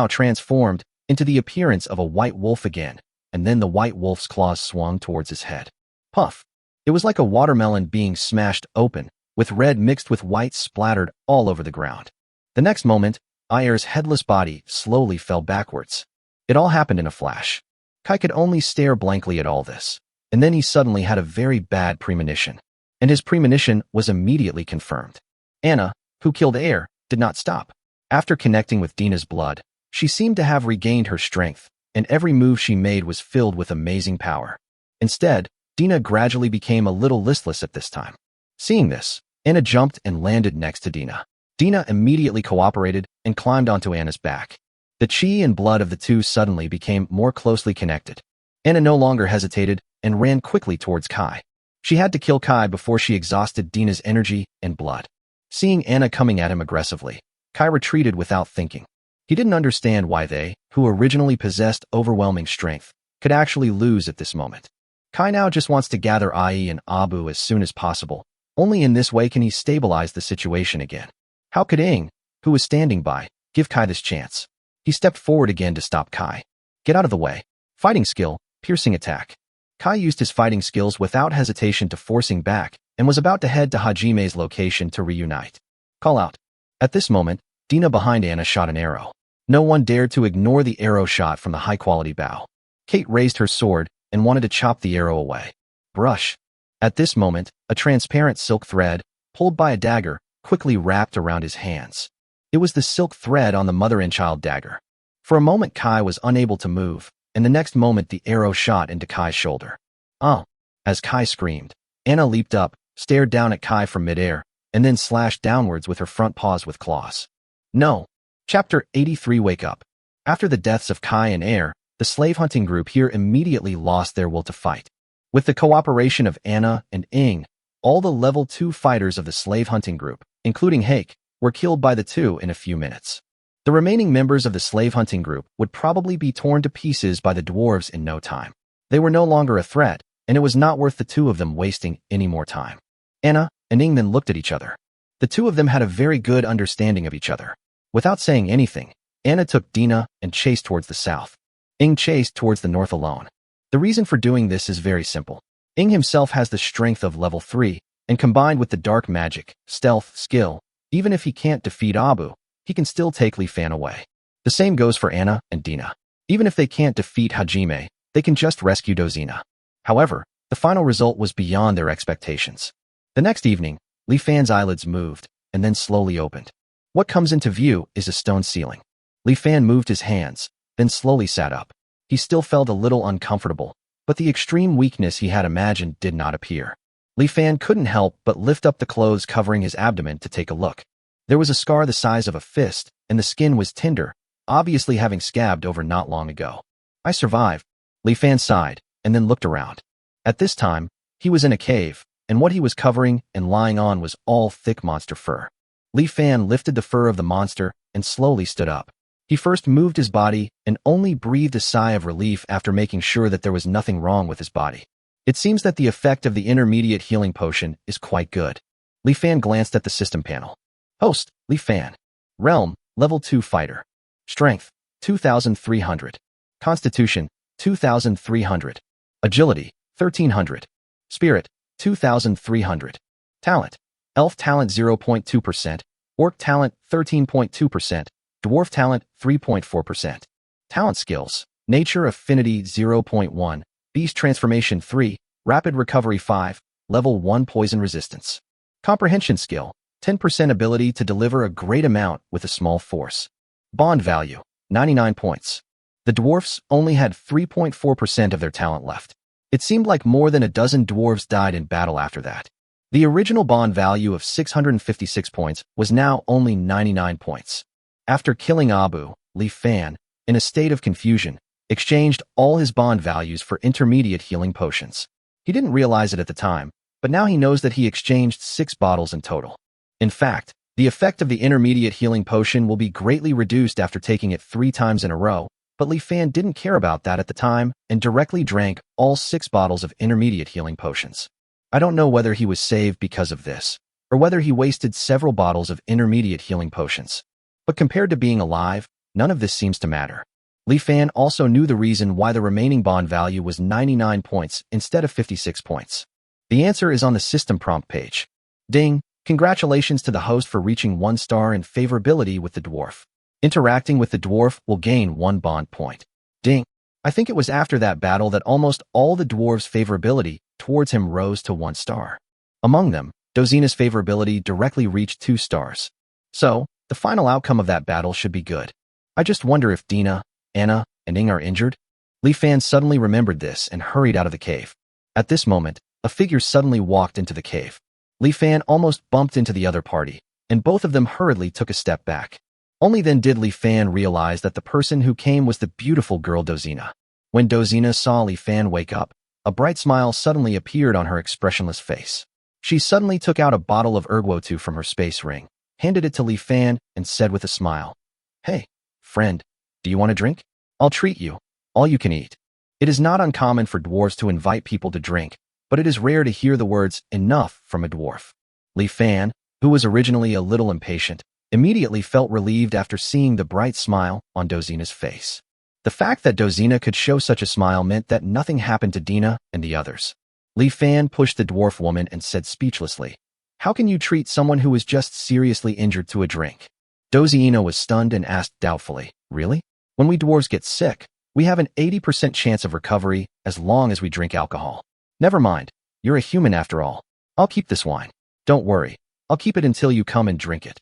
transformed into the appearance of a white wolf again, and then the white wolf's claws swung towards his head. Puff! It was like a watermelon being smashed open, with red mixed with white splattered all over the ground. The next moment, Air's headless body slowly fell backwards. It all happened in a flash. Kai could only stare blankly at all this, and then he suddenly had a very bad premonition, and his premonition was immediately confirmed. Anna, who killed Air, did not stop. After connecting with Dina's blood, she seemed to have regained her strength, and every move she made was filled with amazing power. Instead, Dina gradually became a little listless at this time. Seeing this, Anna jumped and landed next to Dina. Dina immediately cooperated and climbed onto Anna's back. The chi and blood of the two suddenly became more closely connected. Anna no longer hesitated and ran quickly towards Kai. She had to kill Kai before she exhausted Dina's energy and blood. Seeing Anna coming at him aggressively, Kai retreated without thinking. He didn't understand why they, who originally possessed overwhelming strength, could actually lose at this moment. Kai now just wants to gather Ai and Abu as soon as possible. Only in this way can he stabilize the situation again. How could Ing, who was standing by, give Kai this chance? He stepped forward again to stop Kai. Get out of the way. Fighting skill, piercing attack. Kai used his fighting skills without hesitation to forcing back and was about to head to Hajime's location to reunite. Call out. At this moment, Dina behind Anna shot an arrow. No one dared to ignore the arrow shot from the high-quality bow. Kate raised her sword and wanted to chop the arrow away. Brush. At this moment, a transparent silk thread, pulled by a dagger, quickly wrapped around his hands. It was the silk thread on the mother and child dagger. For a moment Kai was unable to move, and the next moment the arrow shot into Kai's shoulder. Oh! As Kai screamed, Anna leaped up, stared down at Kai from midair, and then slashed downwards with her front paws with claws. No! Chapter 83 Wake Up. After the deaths of Kai and Air, the slave hunting group here immediately lost their will to fight. With the cooperation of Anna and Ing, all the level 2 fighters of the slave hunting group, including Hake, were killed by the two in a few minutes. The remaining members of the slave hunting group would probably be torn to pieces by the dwarves in no time. They were no longer a threat, and it was not worth the two of them wasting any more time. Anna and Ing then looked at each other. The two of them had a very good understanding of each other. Without saying anything, Anna took Dina and chased towards the south. Ing chased towards the north alone. The reason for doing this is very simple. Ing himself has the strength of level 3, and combined with the dark magic, stealth, skill, even if he can't defeat Abu, he can still take Li Fan away. The same goes for Anna and Dina. Even if they can't defeat Hajime, they can just rescue Dozina. However, the final result was beyond their expectations. The next evening, Li Fan's eyelids moved, and then slowly opened. What comes into view is a stone ceiling. Li Fan moved his hands, then slowly sat up. He still felt a little uncomfortable, but the extreme weakness he had imagined did not appear. Li Fan couldn't help but lift up the clothes covering his abdomen to take a look. There was a scar the size of a fist, and the skin was tender, obviously having scabbed over not long ago. I survived. Li Fan sighed, and then looked around. At this time, he was in a cave, and what he was covering and lying on was all thick monster fur. Li Fan lifted the fur of the monster and slowly stood up. He first moved his body and only breathed a sigh of relief after making sure that there was nothing wrong with his body. It seems that the effect of the intermediate healing potion is quite good. Li Fan glanced at the system panel. Host, Li Fan. Realm, level 2 fighter. Strength, 2,300. Constitution, 2,300. Agility, 1,300. Spirit, 2,300. Talent, Elf talent 0.2%, Orc talent 13.2%, Dwarf talent 3.4%. Talent skills, Nature affinity 0.1, Beast transformation 3, Rapid recovery 5, level 1 poison resistance. Comprehension skill, 10% ability to deliver a great amount with a small force. Bond value, 99 points. The dwarfs only had 3.4% of their talent left. It seemed like more than a dozen dwarves died in battle after that. The original bond value of 656 points was now only 99 points. After killing Abu, Li Fan, in a state of confusion, exchanged all his bond values for intermediate healing potions. He didn't realize it at the time, but now he knows that he exchanged 6 bottles in total. In fact, the effect of the intermediate healing potion will be greatly reduced after taking it 3 times in a row, but Li Fan didn't care about that at the time and directly drank all 6 bottles of intermediate healing potions. I don't know whether he was saved because of this, or whether he wasted several bottles of intermediate healing potions. But compared to being alive, none of this seems to matter. Li Fan also knew the reason why the remaining bond value was 99 points instead of 56 points. The answer is on the system prompt page. Ding! Congratulations to the host for reaching 1 star in favorability with the dwarf. Interacting with the dwarf will gain 1 bond point. Ding! I think it was after that battle that almost all the dwarves' favorability towards him rose to 1 star. Among them, Dozina's favorability directly reached 2 stars. So, the final outcome of that battle should be good. I just wonder if Dina, Anna, and Ing are injured? Li Fan suddenly remembered this and hurried out of the cave. At this moment, a figure suddenly walked into the cave. Li Fan almost bumped into the other party, and both of them hurriedly took a step back. Only then did Li Fan realize that the person who came was the beautiful girl Dozina. When Dozina saw Li Fan wake up, a bright smile suddenly appeared on her expressionless face. She suddenly took out a bottle of Ergwotu from her space ring, handed it to Li Fan, and said with a smile, "Hey, friend, do you want a drink? I'll treat you, all you can eat." It is not uncommon for dwarves to invite people to drink, but it is rare to hear the words enough from a dwarf. Li Fan, who was originally a little impatient, immediately felt relieved after seeing the bright smile on Dozina's face. The fact that Dozina could show such a smile meant that nothing happened to Dina and the others. Li Fan pushed the dwarf woman and said speechlessly, "How can you treat someone who was just seriously injured to a drink?" Dozina was stunned and asked doubtfully, "Really? When we dwarves get sick, we have an 80% chance of recovery as long as we drink alcohol. Never mind, you're a human after all. I'll keep this wine. Don't worry, I'll keep it until you come and drink it."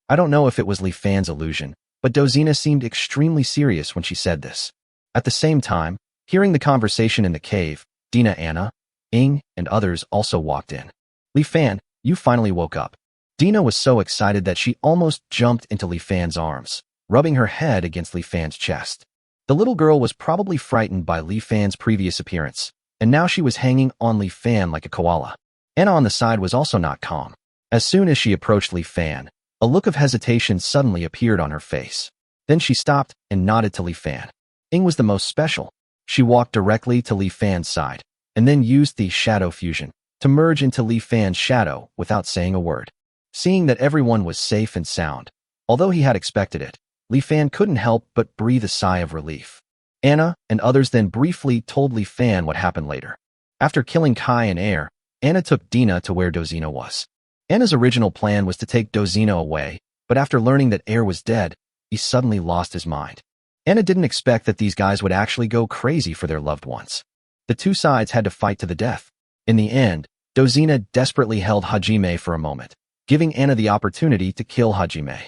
I don't know if it was Li Fan's illusion, but Dozina seemed extremely serious when she said this. At the same time, hearing the conversation in the cave, Dina, Anna, Ing, and others also walked in. Li Fan, you finally woke up. Dina was so excited that she almost jumped into Li Fan's arms, rubbing her head against Li Fan's chest. The little girl was probably frightened by Li Fan's previous appearance, and now she was hanging on Li Fan like a koala. Anna on the side was also not calm. As soon as she approached Li Fan, a look of hesitation suddenly appeared on her face. Then she stopped and nodded to Li Fan. Ing was the most special. She walked directly to Li Fan's side, and then used the shadow fusion to merge into Li Fan's shadow without saying a word. Seeing that everyone was safe and sound, although he had expected it, Li Fan couldn't help but breathe a sigh of relief. Anna and others then briefly told Li Fan what happened later. After killing Kai and Air, Anna took Dina to where Dozina was. Anna's original plan was to take Dozina away, but after learning that Air was dead, he suddenly lost his mind. Anna didn't expect that these guys would actually go crazy for their loved ones. The two sides had to fight to the death. In the end, Dozina desperately held Hajime for a moment, giving Anna the opportunity to kill Hajime.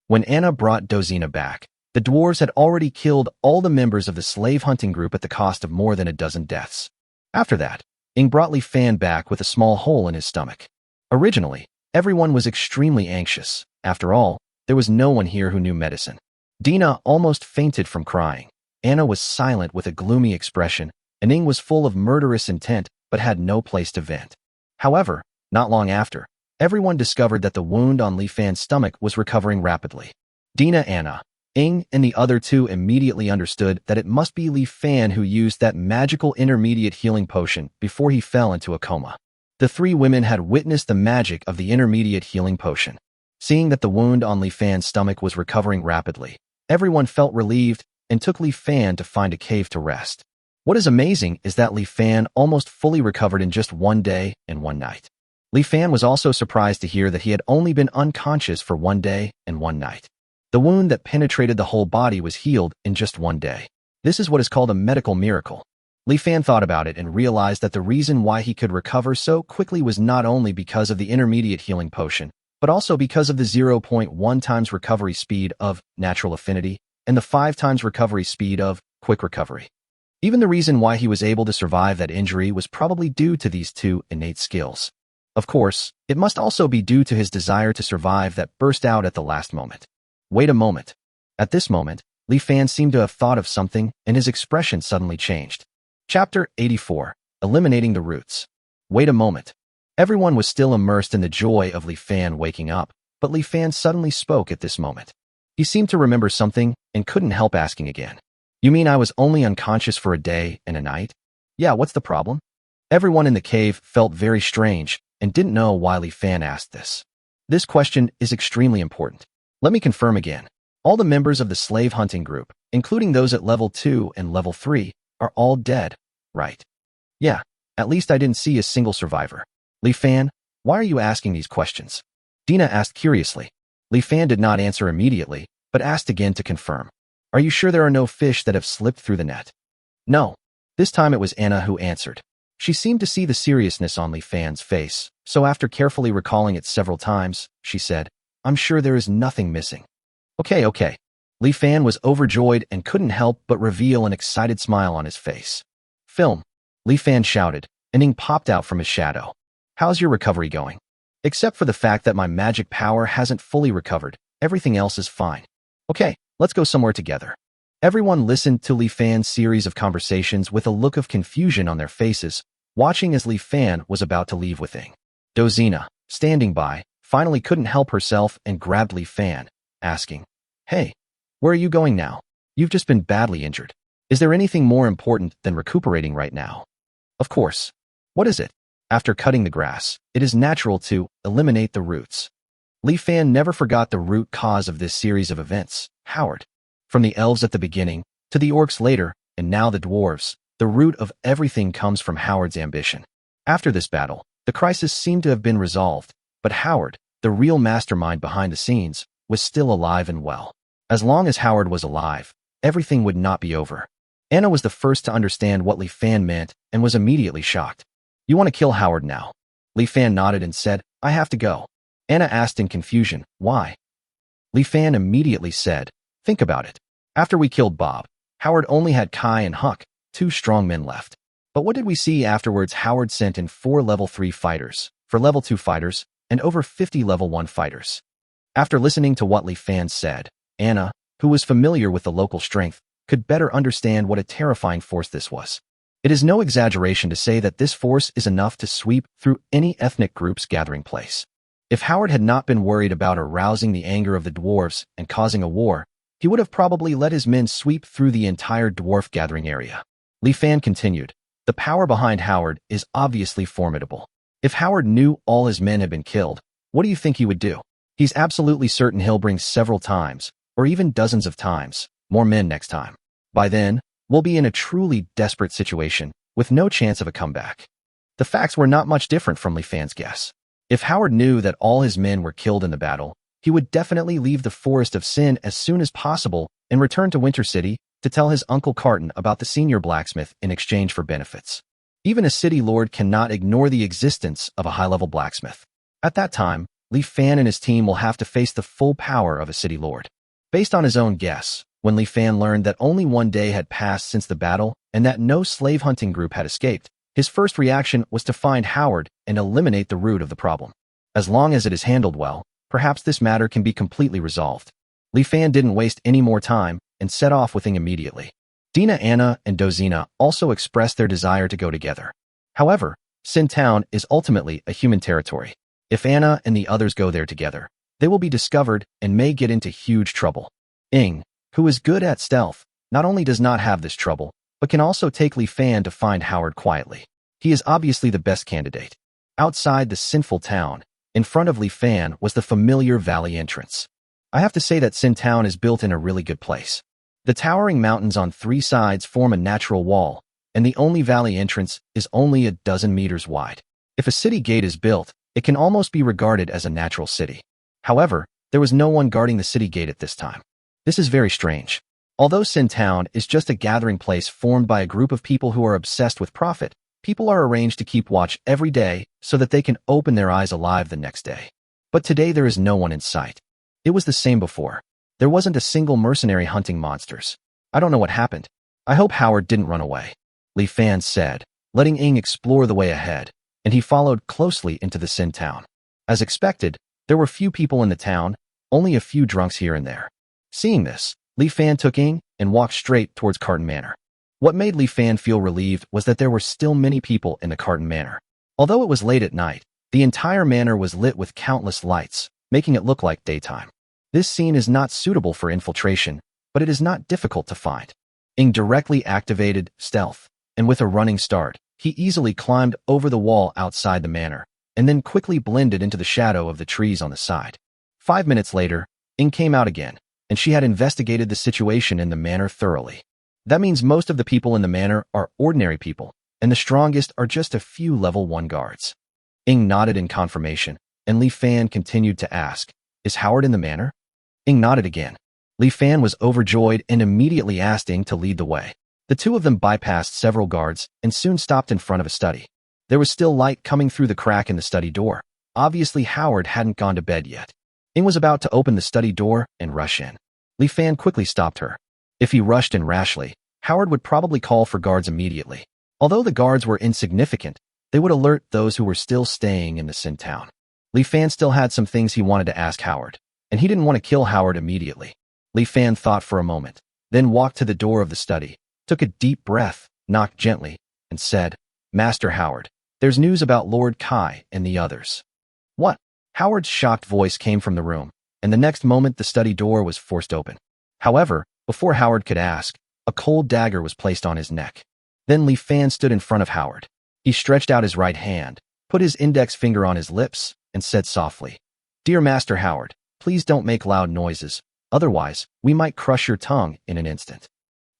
When Anna brought Dozina back, the dwarves had already killed all the members of the slave hunting group at the cost of more than a dozen deaths. After that, Ing brought Li Fan back with a small hole in his stomach. Originally, everyone was extremely anxious. After all, there was no one here who knew medicine. Dina almost fainted from crying. Anna was silent with a gloomy expression, and Ing was full of murderous intent but had no place to vent. However, not long after, everyone discovered that the wound on Li Fan's stomach was recovering rapidly. Dina, Anna, Ing, and the other two immediately understood that it must be Li Fan who used that magical intermediate healing potion before he fell into a coma. The three women had witnessed the magic of the intermediate healing potion. Seeing that the wound on Li Fan's stomach was recovering rapidly, everyone felt relieved and took Li Fan to find a cave to rest. What is amazing is that Li Fan almost fully recovered in just one day and one night. Li Fan was also surprised to hear that he had only been unconscious for 1 day and 1 night. The wound that penetrated the whole body was healed in just 1 day. This is what is called a medical miracle. Li Fan thought about it and realized that the reason why he could recover so quickly was not only because of the intermediate healing potion, but also because of the 0.1 times recovery speed of natural affinity and the 5 times recovery speed of quick recovery. Even the reason why he was able to survive that injury was probably due to these two innate skills. Of course, it must also be due to his desire to survive that burst out at the last moment. Wait a moment. At this moment, Li Fan seemed to have thought of something, and his expression suddenly changed. Chapter 84. Eliminating the Roots. Wait a moment. Everyone was still immersed in the joy of Li Fan waking up, but Li Fan suddenly spoke at this moment. He seemed to remember something and couldn't help asking again. You mean I was only unconscious for a day and a night? Yeah, what's the problem? Everyone in the cave felt very strange and didn't know why Li Fan asked this. This question is extremely important. Let me confirm again. All the members of the slave hunting group, including those at level 2 and level 3, are all dead, right? Yeah, at least I didn't see a single survivor. Li Fan, why are you asking these questions? Dina asked curiously. Li Fan did not answer immediately, but asked again to confirm. Are you sure there are no fish that have slipped through the net? No. This time it was Anna who answered. She seemed to see the seriousness on Li Fan's face, so after carefully recalling it several times, she said, I'm sure there is nothing missing. Okay. Li Fan was overjoyed and couldn't help but reveal an excited smile on his face. Film. Li Fan shouted, and Ing popped out from his shadow. How's your recovery going? Except for the fact that my magic power hasn't fully recovered, everything else is fine. Okay, let's go somewhere together. Everyone listened to Li Fan's series of conversations with a look of confusion on their faces, watching as Li Fan was about to leave with Ing. Dozina, standing by, finally couldn't help herself and grabbed Li Fan, asking, Hey, where are you going now? You've just been badly injured. Is there anything more important than recuperating right now? Of course. What is it? After cutting the grass, it is natural to eliminate the roots. Li Fan never forgot the root cause of this series of events, Howard. From the elves at the beginning, to the orcs later, and now the dwarves, the root of everything comes from Howard's ambition. After this battle, the crisis seemed to have been resolved, but Howard, the real mastermind behind the scenes, was still alive and well. As long as Howard was alive, everything would not be over. Anna was the first to understand what Li Fan meant and was immediately shocked. You want to kill Howard now? Li Fan nodded and said, I have to go. Anna asked in confusion, why? Li Fan immediately said, think about it. After we killed Bob, Howard only had Kai and Huck, two strong men left. But what did we see afterwards? Howard sent in 4 level 3 fighters, for level 2 fighters, and over 50 level 1 fighters. After listening to what Li Fan said, Anna, who was familiar with the local strength, could better understand what a terrifying force this was. It is no exaggeration to say that this force is enough to sweep through any ethnic group's gathering place. If Howard had not been worried about arousing the anger of the dwarves and causing a war, he would have probably let his men sweep through the entire dwarf gathering area. Li Fan continued, "The power behind Howard is obviously formidable. If Howard knew all his men had been killed, what do you think he would do? He's absolutely certain he'll bring several times, or even dozens of times, more men next time. By then, we'll be in a truly desperate situation, with no chance of a comeback." The facts were not much different from Li Fan's guess. If Howard knew that all his men were killed in the battle, he would definitely leave the Forest of Sin as soon as possible and return to Winter City to tell his Uncle Carton about the senior blacksmith in exchange for benefits. Even a city lord cannot ignore the existence of a high-level blacksmith. At that time, Li Fan and his team will have to face the full power of a city lord. Based on his own guess, when Li Fan learned that only 1 day had passed since the battle and that no slave hunting group had escaped, his first reaction was to find Howard and eliminate the root of the problem. As long as it is handled well, perhaps this matter can be completely resolved. Li Fan didn't waste any more time and set off with Ing immediately. Dina, Anna, and Dozina also expressed their desire to go together. However, Sin Town is ultimately a human territory. If Anna and the others go there together, they will be discovered and may get into huge trouble. Ing, who is good at stealth, not only does not have this trouble, but can also take Li Fan to find Howard quietly. He is obviously the best candidate. Outside the sinful town, in front of Li Fan was the familiar valley entrance. I have to say that Sin Town is built in a really good place. The towering mountains on 3 sides form a natural wall, and the only valley entrance is only a dozen meters wide. If a city gate is built, it can almost be regarded as a natural city. However, there was no one guarding the city gate at this time. This is very strange. Although Sin Town is just a gathering place formed by a group of people who are obsessed with profit, people are arranged to keep watch every day so that they can open their eyes alive the next day. But today there is no one in sight. It was the same before. There wasn't a single mercenary hunting monsters. I don't know what happened. I hope Howard didn't run away, Li Fan said, letting Ing explore the way ahead, and he followed closely into the Sin Town. As expected, there were few people in the town, only a few drunks here and there. Seeing this, Li Fan took Ing and walked straight towards Carton Manor. What made Li Fan feel relieved was that there were still many people in the Carton Manor. Although it was late at night, the entire manor was lit with countless lights, making it look like daytime. This scene is not suitable for infiltration, but it is not difficult to find. Ing directly activated stealth, and with a running start, he easily climbed over the wall outside the manor, and then quickly blended into the shadow of the trees on the side. 5 minutes later, Ing came out again, and she had investigated the situation in the manor thoroughly. That means most of the people in the manor are ordinary people, and the strongest are just a few level 1 guards. Ing nodded in confirmation, and Li Fan continued to ask, "Is Howard in the manor?" Ing nodded again. Li Fan was overjoyed and immediately asked Ing to lead the way. The two of them bypassed several guards and soon stopped in front of a study. There was still light coming through the crack in the study door. Obviously, Howard hadn't gone to bed yet. Ing was about to open the study door and rush in. Li Fan quickly stopped her. If he rushed in rashly, Howard would probably call for guards immediately. Although the guards were insignificant, they would alert those who were still staying in the Sin Town. Li Fan still had some things he wanted to ask Howard, and he didn't want to kill Howard immediately. Li Fan thought for a moment, then walked to the door of the study, took a deep breath, knocked gently, and said, "Master Howard, there's news about Lord Kai and the others." "What?" Howard's shocked voice came from the room, and the next moment the study door was forced open. However, before Howard could ask, a cold dagger was placed on his neck. Then Li Fan stood in front of Howard. He stretched out his right hand, put his index finger on his lips, and said softly, "Dear Master Howard, please don't make loud noises, otherwise we might crush your tongue in an instant."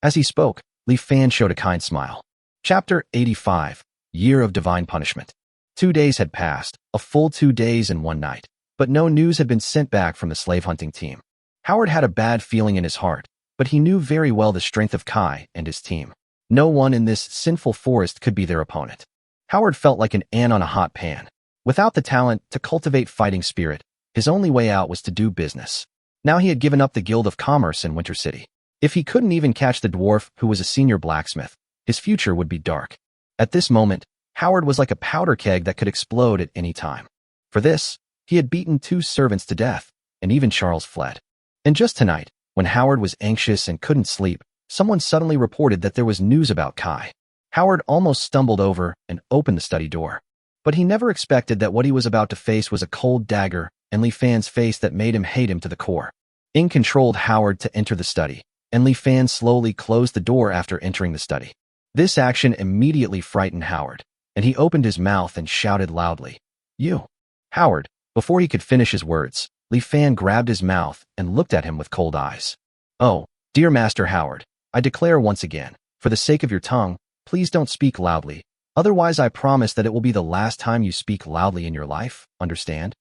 As he spoke, Li Fan showed a kind smile. Chapter 85, Year of Divine Punishment. 2 days had passed, a full 2 days and 1 night, but no news had been sent back from the slave hunting team. Howard had a bad feeling in his heart, but he knew very well the strength of Kai and his team. No one in this sinful forest could be their opponent. Howard felt like an ant on a hot pan. Without the talent to cultivate fighting spirit, his only way out was to do business. Now he had given up the Guild of Commerce in Winter City. If he couldn't even catch the dwarf who was a senior blacksmith, his future would be dark. At this moment, Howard was like a powder keg that could explode at any time. For this, he had beaten 2 servants to death, and even Charles fled. And just tonight, when Howard was anxious and couldn't sleep, someone suddenly reported that there was news about Kai. Howard almost stumbled over and opened the study door. But he never expected that what he was about to face was a cold dagger and Li Fan's face that made him hate him to the core. Ing controlled Howard to enter the study, and Li Fan slowly closed the door after entering the study. This action immediately frightened Howard, and he opened his mouth and shouted loudly, "You!" Howard, before he could finish his words, Li Fan grabbed his mouth and looked at him with cold eyes. "Oh, dear Master Howard, I declare once again, for the sake of your tongue, please don't speak loudly. Otherwise, I promise that it will be the last time you speak loudly in your life, understand?"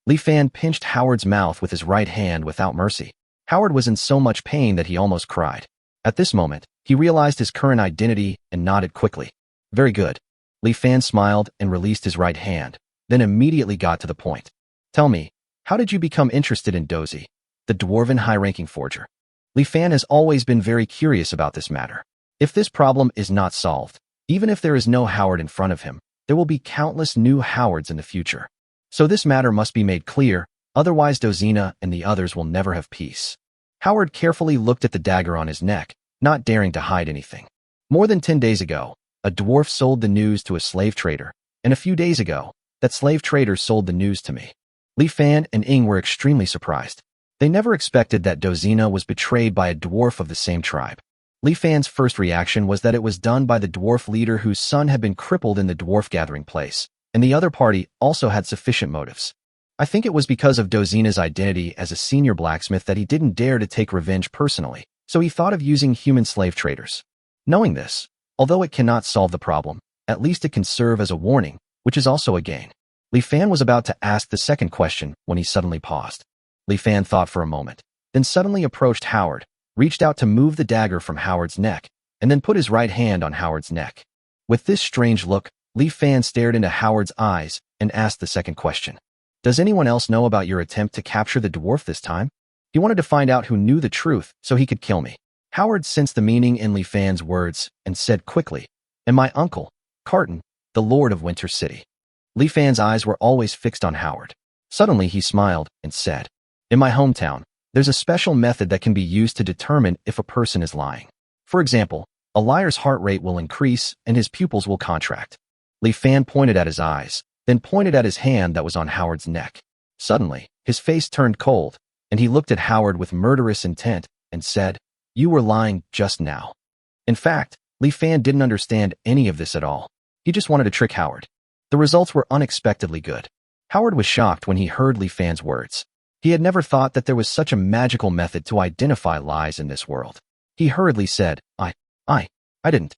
Li Fan pinched Howard's mouth with his right hand without mercy. Howard was in so much pain that he almost cried. At this moment, he realized his current identity and nodded quickly. "Very good." Li Fan smiled and released his right hand, then immediately got to the point. "Tell me, how did you become interested in Dozy, the dwarven high-ranking forger?" Li Fan has always been very curious about this matter. If this problem is not solved, even if there is no Howard in front of him, there will be countless new Howards in the future. So this matter must be made clear, otherwise Dozina and the others will never have peace. Howard carefully looked at the dagger on his neck, not daring to hide anything. More than 10 days ago, a dwarf sold the news to a slave trader, and a few days ago, that slave trader sold the news to me. Li Fan and Ing were extremely surprised. They never expected that Dozina was betrayed by a dwarf of the same tribe. Li Fan's first reaction was that it was done by the dwarf leader whose son had been crippled in the dwarf gathering place, and the other party also had sufficient motives. I think it was because of Dozina's identity as a senior blacksmith that he didn't dare to take revenge personally, so he thought of using human slave traders. Knowing this, although it cannot solve the problem, at least it can serve as a warning, which is also a gain. Li Fan was about to ask the second question when he suddenly paused. Li Fan thought for a moment, then suddenly approached Howard, reached out to move the dagger from Howard's neck, and then put his right hand on Howard's neck. With this strange look, Li Fan stared into Howard's eyes and asked the second question. "Does anyone else know about your attempt to capture the dwarf this time?" He wanted to find out who knew the truth so he could kill me. Howard sensed the meaning in Li Fan's words and said quickly, "And my uncle, Carton, the Lord of Winter City." Li Fan's eyes were always fixed on Howard. Suddenly he smiled and said, "In my hometown, there's a special method that can be used to determine if a person is lying. For example, a liar's heart rate will increase and his pupils will contract." Li Fan pointed at his eyes, then pointed at his hand that was on Howard's neck. Suddenly, his face turned cold, and he looked at Howard with murderous intent and said, "You were lying just now." In fact, Li Fan didn't understand any of this at all. He just wanted to trick Howard. The results were unexpectedly good. Howard was shocked when he heard Li Fan's words. He had never thought that there was such a magical method to identify lies in this world. He hurriedly said, I didn't.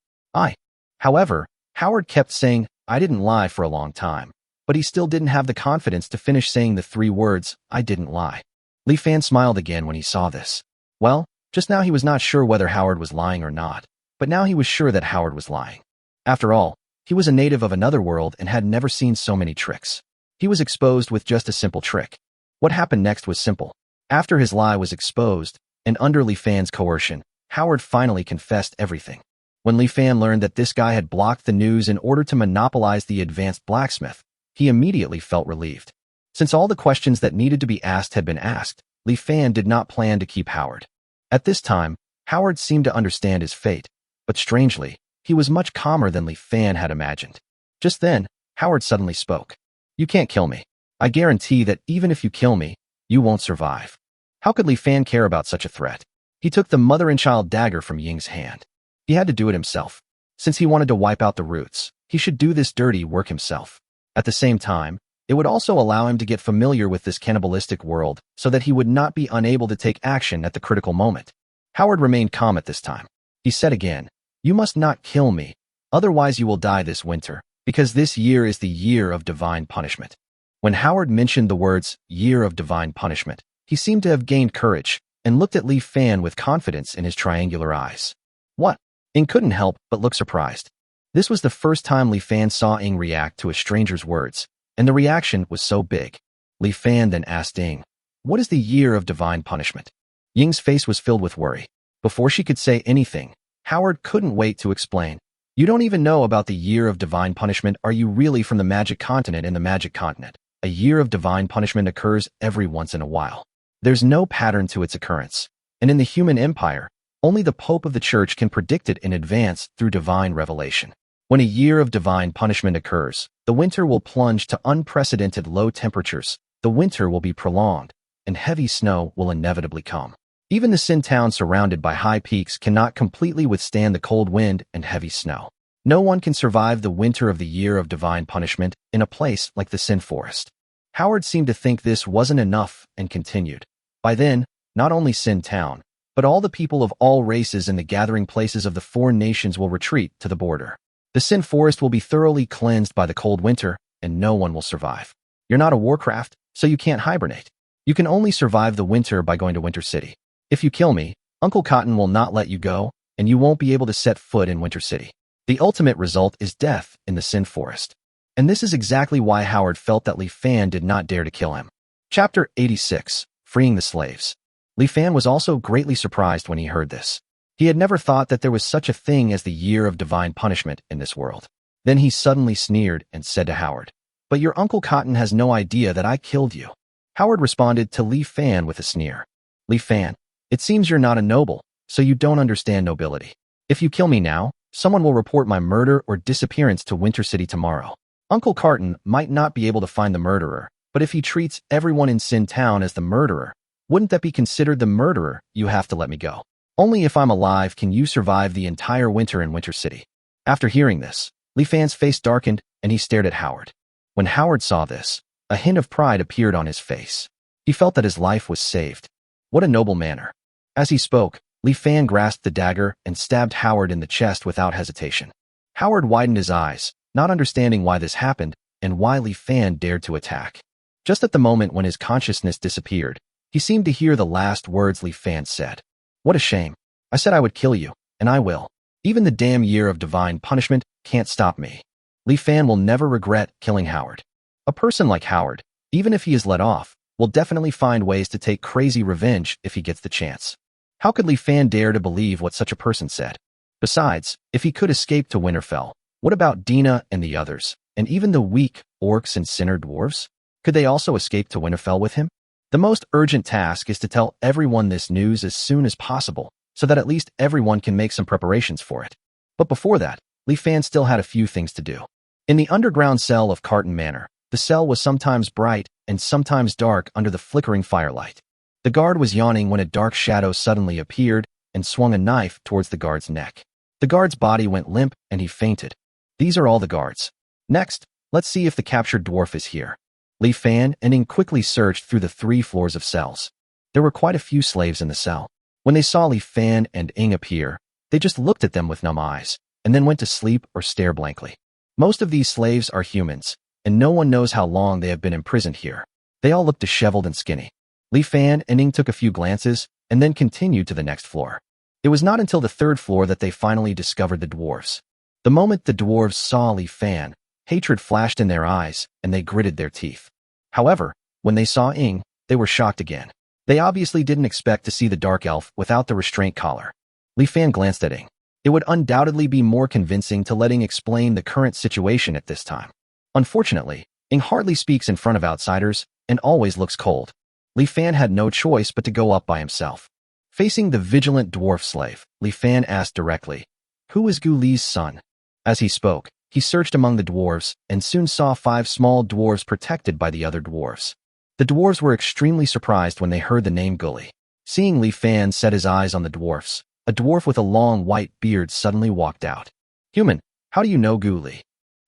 However, Howard kept saying, "I didn't lie" for a long time, but he still didn't have the confidence to finish saying the 3 words, "I didn't lie." Li Fan smiled again when he saw this. Well, just now he was not sure whether Howard was lying or not, but now he was sure that Howard was lying. After all, he was a native of another world and had never seen so many tricks. He was exposed with just a simple trick. What happened next was simple. After his lie was exposed, and under Li Fan's coercion, Howard finally confessed everything. When Li Fan learned that this guy had blocked the news in order to monopolize the advanced blacksmith, he immediately felt relieved. Since all the questions that needed to be asked had been asked, Li Fan did not plan to keep Howard. At this time, Howard seemed to understand his fate, but strangely, he was much calmer than Li Fan had imagined. Just then, Howard suddenly spoke. "You can't kill me. I guarantee that even if you kill me, you won't survive." How could Li Fan care about such a threat? He took the mother and child dagger from Ying's hand. He had to do it himself. Since he wanted to wipe out the roots, he should do this dirty work himself. At the same time, it would also allow him to get familiar with this cannibalistic world so that he would not be unable to take action at the critical moment. Howard remained calm at this time. He said again, "You must not kill me, otherwise you will die this winter, because this year is the year of divine punishment." When Howard mentioned the words, "year of divine punishment," he seemed to have gained courage and looked at Li Fan with confidence in his triangular eyes. "What?" Ing couldn't help but look surprised. This was the first time Li Fan saw Ing react to a stranger's words, and the reaction was so big. Li Fan then asked Ing, "What is the year of divine punishment?" Ying's face was filled with worry. Before she could say anything, Howard couldn't wait to explain. You don't even know about the year of divine punishment. Are you really from the magic continent? In the magic continent, a year of divine punishment occurs every once in a while. There's no pattern to its occurrence. And in the human empire, only the Pope of the Church can predict it in advance through divine revelation. When a year of divine punishment occurs, the winter will plunge to unprecedented low temperatures, the winter will be prolonged, and heavy snow will inevitably come. Even the Sin town surrounded by high peaks cannot completely withstand the cold wind and heavy snow. No one can survive the winter of the year of divine punishment in a place like the Sin Forest. Howard seemed to think this wasn't enough and continued. By then, not only Sin town, but all the people of all races in the gathering places of the foreign nations will retreat to the border. The Sin Forest will be thoroughly cleansed by the cold winter, and no one will survive. You're not a Warcraft, so you can't hibernate. You can only survive the winter by going to Winter City. If you kill me, Uncle Cotton will not let you go, and you won't be able to set foot in Winter City. The ultimate result is death in the Sin Forest. And this is exactly why Howard felt that Li Fan did not dare to kill him. Chapter 86, Freeing the Slaves. Li Fan was also greatly surprised when he heard this. He had never thought that there was such a thing as the year of divine punishment in this world. Then he suddenly sneered and said to Howard, "But your Uncle Cotton has no idea that I killed you." Howard responded to Li Fan with a sneer. "Li Fan, it seems you're not a noble, so you don't understand nobility. If you kill me now, someone will report my murder or disappearance to Winter City tomorrow. Uncle Cotton might not be able to find the murderer, but if he treats everyone in Sin Town as the murderer, wouldn't that be considered the murderer? You have to let me go. Only if I'm alive can you survive the entire winter in Winter City." After hearing this, Li Fan's face darkened and he stared at Howard. When Howard saw this, a hint of pride appeared on his face. He felt that his life was saved. What a noble manner. As he spoke, Li Fan grasped the dagger and stabbed Howard in the chest without hesitation. Howard widened his eyes, not understanding why this happened and why Li Fan dared to attack. Just at the moment when his consciousness disappeared, he seemed to hear the last words Li Fan said. "What a shame. I said I would kill you, and I will. Even the damn year of divine punishment can't stop me." Li Fan will never regret killing Howard. A person like Howard, even if he is let off, will definitely find ways to take crazy revenge if he gets the chance. How could Li Fan dare to believe what such a person said? Besides, if he could escape to Winterfell, what about Dina and the others, and even the weak orcs and sinner dwarves? Could they also escape to Winterfell with him? The most urgent task is to tell everyone this news as soon as possible, so that at least everyone can make some preparations for it. But before that, Li Fan still had a few things to do. In the underground cell of Carton Manor, the cell was sometimes bright and sometimes dark under the flickering firelight. The guard was yawning when a dark shadow suddenly appeared and swung a knife towards the guard's neck. The guard's body went limp and he fainted. These are all the guards. Next, let's see if the captured dwarf is here. Li Fan and Ing quickly searched through the 3 floors of cells. There were quite a few slaves in the cell. When they saw Li Fan and Ing appear, they just looked at them with numb eyes, and then went to sleep or stare blankly. Most of these slaves are humans, and no one knows how long they have been imprisoned here. They all look disheveled and skinny. Li Fan and Ing took a few glances, and then continued to the next floor. It was not until the 3rd floor that they finally discovered the dwarves. The moment the dwarves saw Li Fan, hatred flashed in their eyes, and they gritted their teeth. However, when they saw Ing, they were shocked again. They obviously didn't expect to see the dark elf without the restraint collar. Li Fan glanced at Ing. It would undoubtedly be more convincing to let Ing explain the current situation at this time. Unfortunately, Ing hardly speaks in front of outsiders and always looks cold. Li Fan had no choice but to go up by himself. Facing the vigilant dwarf slave, Li Fan asked directly, "Who is Gu Li's son?" As he spoke, he searched among the dwarves and soon saw 5 small dwarves protected by the other dwarves. The dwarves were extremely surprised when they heard the name Gully. Seeing Li Fan set his eyes on the dwarfs, a dwarf with a long white beard suddenly walked out. "Human, how do you know Gu Li?"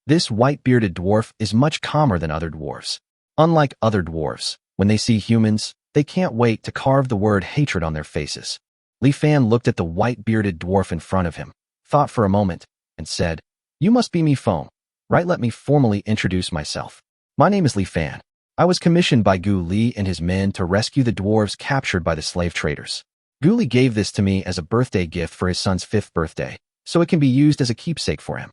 This white-bearded dwarf is much calmer than other dwarves. Unlike other dwarves, when they see humans, they can't wait to carve the word hatred on their faces. Li Fan looked at the white-bearded dwarf in front of him, thought for a moment, and said, "You must be Mi Fong, right? Let me formally introduce myself. My name is Li Fan. I was commissioned by Gu Li and his men to rescue the dwarves captured by the slave traders. Gu Li gave this to me as a birthday gift for his son's 5th birthday, so it can be used as a keepsake for him."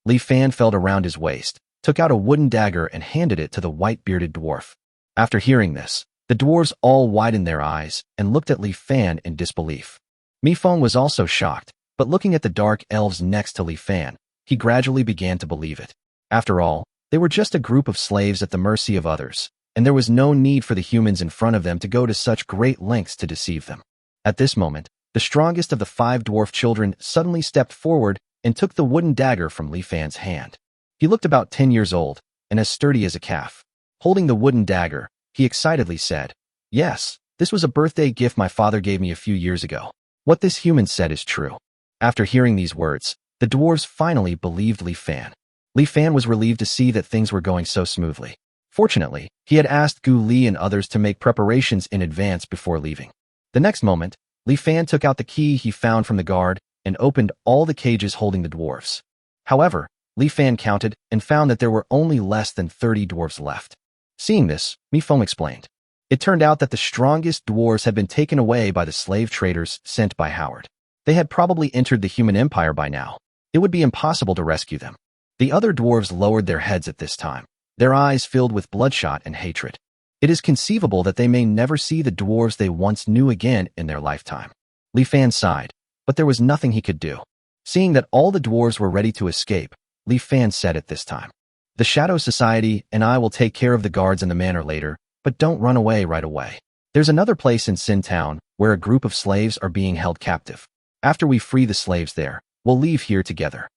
Li Fan felt around his waist, took out a wooden dagger and handed it to the white-bearded dwarf. After hearing this, the dwarves all widened their eyes and looked at Li Fan in disbelief. Mi Feng was also shocked, but looking at the dark elves next to Li Fan, he gradually began to believe it. After all, they were just a group of slaves at the mercy of others, and there was no need for the humans in front of them to go to such great lengths to deceive them. At this moment, the strongest of the 5 dwarf children suddenly stepped forward and took the wooden dagger from Li Fan's hand. He looked about 10 years old and as sturdy as a calf. Holding the wooden dagger, he excitedly said, "Yes, this was a birthday gift my father gave me a few years ago. What this human said is true." After hearing these words, the dwarves finally believed Li Fan. Li Fan was relieved to see that things were going so smoothly. Fortunately, he had asked Gu Li and others to make preparations in advance before leaving. The next moment, Li Fan took out the key he found from the guard and opened all the cages holding the dwarves. However, Li Fan counted and found that there were only less than 30 dwarves left. Seeing this, Mi Feng explained. It turned out that the strongest dwarves had been taken away by the slave traders sent by Howard. They had probably entered the human empire by now. It would be impossible to rescue them. The other dwarves lowered their heads at this time, their eyes filled with bloodshot and hatred. It is conceivable that they may never see the dwarves they once knew again in their lifetime. Li Fan sighed, but there was nothing he could do. Seeing that all the dwarves were ready to escape, Li Fan said at this time, "The Shadow Society and I will take care of the guards in the manor later, but don't run away right away. There's another place in Sin Town where a group of slaves are being held captive. After we free the slaves there, we'll leave here together."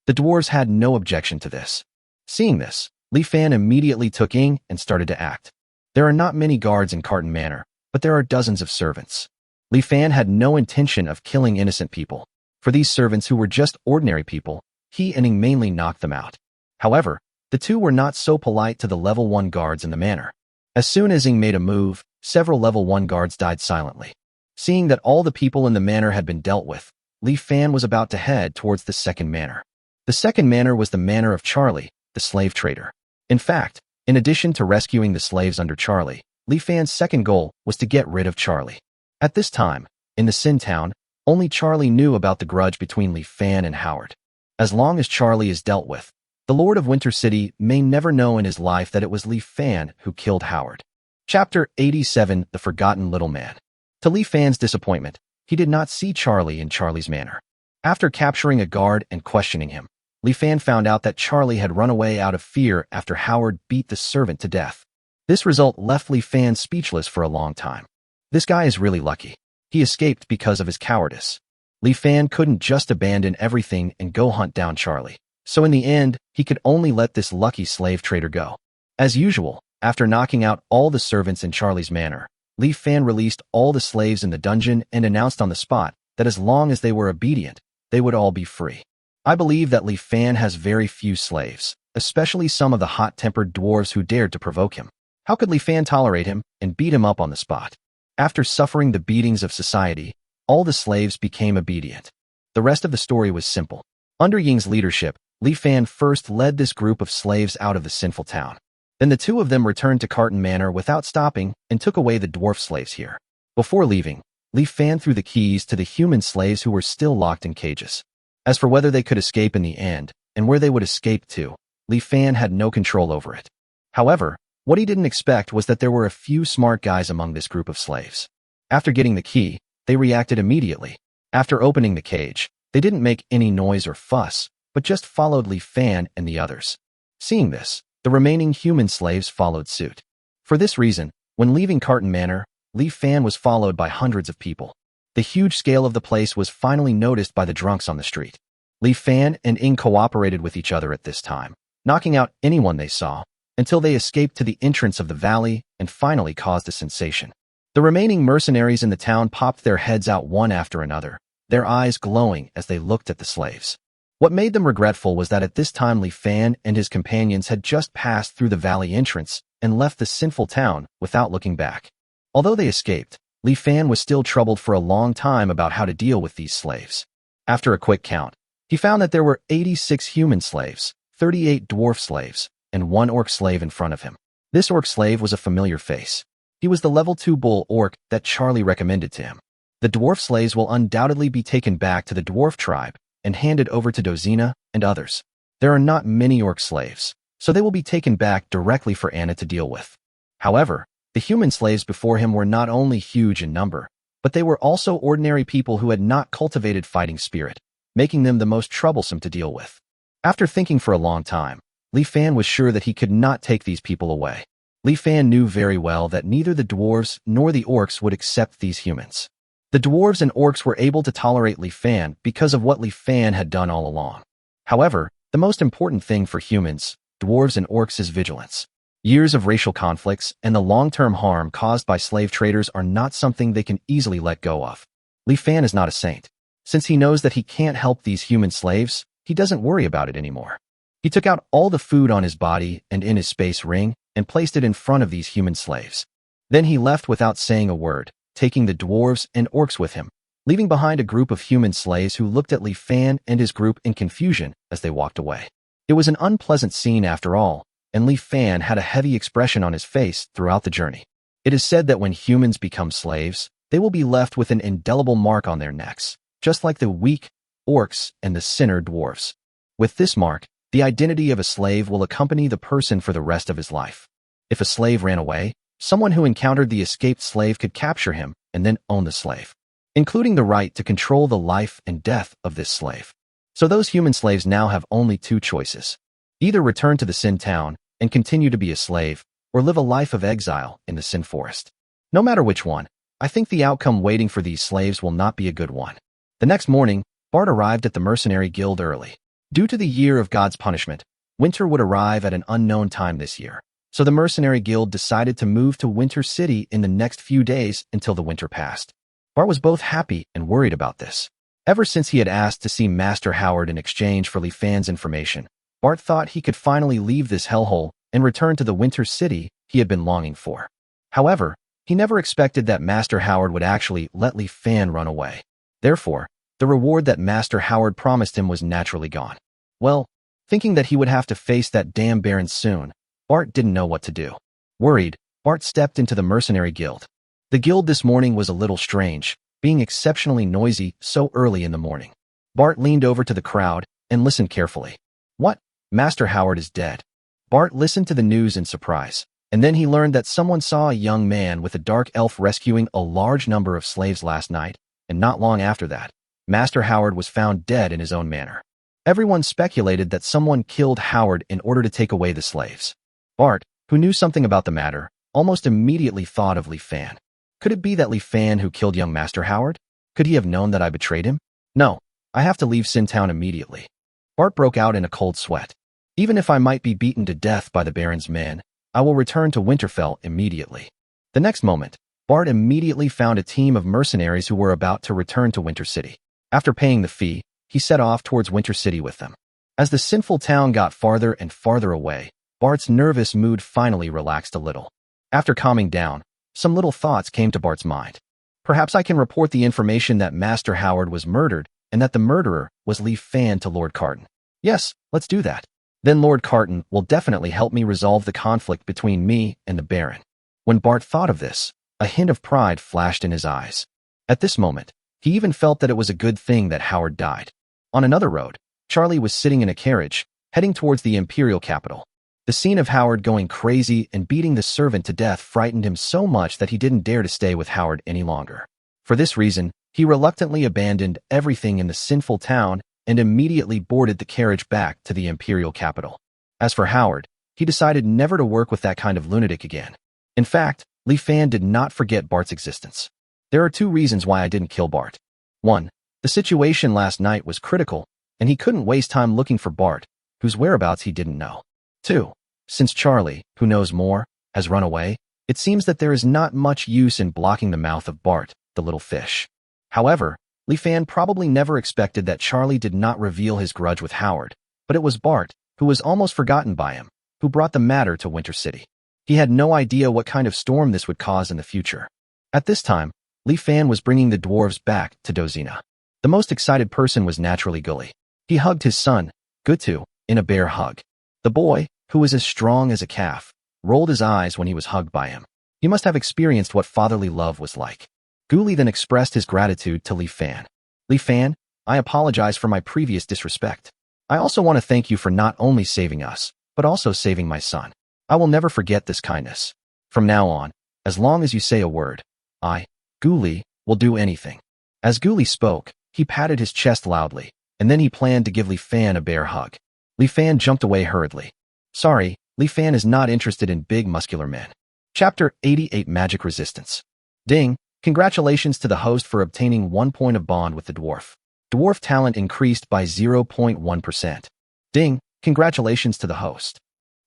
The dwarves had no objection to this. Seeing this, Li Fan immediately took aim and started to act. There are not many guards in Carton Manor, but there are dozens of servants. Li Fan had no intention of killing innocent people. For these servants who were just ordinary people, he and Ing mainly knocked them out. However, the two were not so polite to the level 1 guards in the manor. As soon as Ing made a move, several level 1 guards died silently. Seeing that all the people in the manor had been dealt with, Li Fan was about to head towards the second manor. The second manor was the manor of Charlie, the slave trader. In fact, in addition to rescuing the slaves under Charlie, Li Fan's second goal was to get rid of Charlie. At this time, in the Sin Town, only Charlie knew about the grudge between Li Fan and Howard. As long as Charlie is dealt with, the Lord of Winter City may never know in his life that it was Li Fan who killed Howard. Chapter 87: The Forgotten Little Man. To Li Fan's disappointment, he did not see Charlie in Charlie's manor. After capturing a guard and questioning him, Li Fan found out that Charlie had run away out of fear after Howard beat the servant to death. This result left Li Fan speechless for a long time. This guy is really lucky. He escaped because of his cowardice. Li Fan couldn't just abandon everything and go hunt down Charlie. So in the end, he could only let this lucky slave trader go. As usual, after knocking out all the servants in Charlie's manor, Li Fan released all the slaves in the dungeon and announced on the spot that as long as they were obedient, they would all be free. I believe that Li Fan has very few slaves, especially some of the hot-tempered dwarves who dared to provoke him. How could Li Fan tolerate him and beat him up on the spot? After suffering the beatings of society, all the slaves became obedient. The rest of the story was simple. Under Ying's leadership, Li Fan first led this group of slaves out of the sinful town. Then the two of them returned to Carton Manor without stopping and took away the dwarf slaves here. Before leaving, Li Fan threw the keys to the human slaves who were still locked in cages. As for whether they could escape in the end, and where they would escape to, Li Fan had no control over it. However, what he didn't expect was that there were a few smart guys among this group of slaves. After getting the key, they reacted immediately. After opening the cage, they didn't make any noise or fuss, but just followed Li Fan and the others. Seeing this, the remaining human slaves followed suit. For this reason, when leaving Carton Manor, Li Fan was followed by hundreds of people. The huge scale of the place was finally noticed by the drunks on the street. Li Fan and Ing cooperated with each other at this time, knocking out anyone they saw, until they escaped to the entrance of the valley and finally caused a sensation. The remaining mercenaries in the town popped their heads out one after another, their eyes glowing as they looked at the slaves. What made them regretful was that at this time Li Fan and his companions had just passed through the valley entrance and left the sinful town without looking back. Although they escaped, Li Fan was still troubled for a long time about how to deal with these slaves. After a quick count, he found that there were 86 human slaves, 38 dwarf slaves, and 1 orc slave in front of him. This orc slave was a familiar face. He was the level 2 bull orc that Charlie recommended to him. The dwarf slaves will undoubtedly be taken back to the dwarf tribe and handed over to Dozina and others. There are not many orc slaves, so they will be taken back directly for Anna to deal with. However, the human slaves before him were not only huge in number, but they were also ordinary people who had not cultivated fighting spirit, making them the most troublesome to deal with. After thinking for a long time, Li Fan was sure that he could not take these people away. Li Fan knew very well that neither the dwarves nor the orcs would accept these humans. The dwarves and orcs were able to tolerate Li Fan because of what Li Fan had done all along. However, the most important thing for humans, dwarves and orcs, is vigilance. Years of racial conflicts and the long-term harm caused by slave traders are not something they can easily let go of. Li Fan is not a saint. Since he knows that he can't help these human slaves, he doesn't worry about it anymore. He took out all the food on his body and in his space ring and placed it in front of these human slaves. Then he left without saying a word, taking the dwarves and orcs with him, leaving behind a group of human slaves who looked at Li Fan and his group in confusion as they walked away. It was an unpleasant scene after all, and Li Fan had a heavy expression on his face throughout the journey. It is said that when humans become slaves, they will be left with an indelible mark on their necks, just like the weak orcs and the sinner dwarves. With this mark, the identity of a slave will accompany the person for the rest of his life. If a slave ran away, someone who encountered the escaped slave could capture him and then own the slave, including the right to control the life and death of this slave. So those human slaves now have only two choices. Either return to the Sin Town and continue to be a slave, or live a life of exile in the Sin Forest. No matter which one, I think the outcome waiting for these slaves will not be a good one. The next morning, Bart arrived at the mercenary guild early. Due to the year of God's punishment, winter would arrive at an unknown time this year, so the mercenary guild decided to move to Winter City in the next few days until the winter passed. Bart was both happy and worried about this. Ever since he had asked to see Master Howard in exchange for Li Fan's information, Bart thought he could finally leave this hellhole and return to the Winter City he had been longing for. However, he never expected that Master Howard would actually let Li Fan run away. Therefore, the reward that Master Howard promised him was naturally gone. Well, thinking that he would have to face that damn Baron soon, Bart didn't know what to do. Worried, Bart stepped into the mercenary guild. The guild this morning was a little strange, being exceptionally noisy so early in the morning. Bart leaned over to the crowd and listened carefully. What? Master Howard is dead. Bart listened to the news in surprise, and then he learned that someone saw a young man with a dark elf rescuing a large number of slaves last night, and not long after that, Master Howard was found dead in his own manner. Everyone speculated that someone killed Howard in order to take away the slaves. Bart, who knew something about the matter, almost immediately thought of Li Fan. Could it be that Li Fan who killed young Master Howard? Could he have known that I betrayed him? No, I have to leave Sin Town immediately. Bart broke out in a cold sweat. Even if I might be beaten to death by the Baron's men, I will return to Winterfell immediately. The next moment, Bart immediately found a team of mercenaries who were about to return to Winter City. After paying the fee, he set off towards Winter City with them. As the sinful town got farther and farther away, Bart's nervous mood finally relaxed a little. After calming down, some little thoughts came to Bart's mind. Perhaps I can report the information that Master Howard was murdered and that the murderer was Li Fan to Lord Carton. Yes, let's do that. Then Lord Carton will definitely help me resolve the conflict between me and the Baron. When Bart thought of this, a hint of pride flashed in his eyes. At this moment, he even felt that it was a good thing that Howard died. On another road, Charlie was sitting in a carriage, heading towards the imperial capital. The scene of Howard going crazy and beating the servant to death frightened him so much that he didn't dare to stay with Howard any longer. For this reason, he reluctantly abandoned everything in the sinful town and immediately boarded the carriage back to the imperial capital. As for Howard, he decided never to work with that kind of lunatic again. In fact, Li Fan did not forget Bart's existence. There are two reasons why I didn't kill Bart. 1. The situation last night was critical, and he couldn't waste time looking for Bart, whose whereabouts he didn't know. 2. Since Charlie, who knows more, has run away, it seems that there is not much use in blocking the mouth of Bart, the little fish. However, Li Fan probably never expected that Charlie did not reveal his grudge with Howard, but it was Bart, who was almost forgotten by him, who brought the matter to Winter City. He had no idea what kind of storm this would cause in the future. At this time, Li Fan was bringing the dwarves back to Dozina. The most excited person was naturally Gully. He hugged his son, Gutu, in a bear hug. The boy, who was as strong as a calf, rolled his eyes when he was hugged by him. He must have experienced what fatherly love was like. Guli then expressed his gratitude to Li Fan. Li Fan, I apologize for my previous disrespect. I also want to thank you for not only saving us, but also saving my son. I will never forget this kindness. From now on, as long as you say a word, I, Guli, We'll do anything. As Guli spoke, he patted his chest loudly, and then he planned to give Li Fan a bear hug. Li Fan jumped away hurriedly. Sorry, Li Fan is not interested in big muscular men. Chapter 88 Magic Resistance. Ding! Congratulations to the host for obtaining 1 point of bond with the dwarf. Dwarf talent increased by 0.1%. Ding! Congratulations to the host.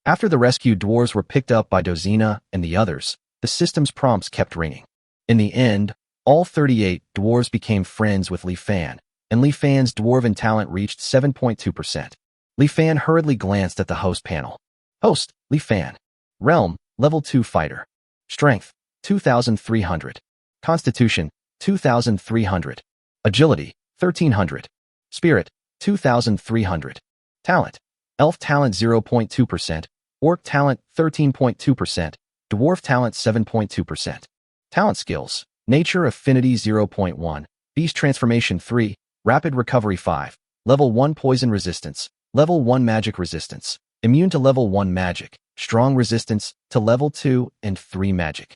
After the rescued dwarves were picked up by Dozina and the others, the system's prompts kept ringing. In the end, all 38 dwarves became friends with Li Fan, and Li Fan's dwarven talent reached 7.2%. Li Fan hurriedly glanced at the host panel. Host, Li Fan. Realm, Level 2 Fighter. Strength, 2,300. Constitution, 2,300. Agility, 1,300. Spirit, 2,300. Talent, Elf talent 0.2%, Orc talent 13.2%, Dwarf talent 7.2%. Talent skills, Nature Affinity 0.1, Beast Transformation 3, Rapid Recovery 5, Level 1 Poison Resistance, Level 1 Magic Resistance, Immune to Level 1 Magic, Strong Resistance to Level 2 and 3 Magic.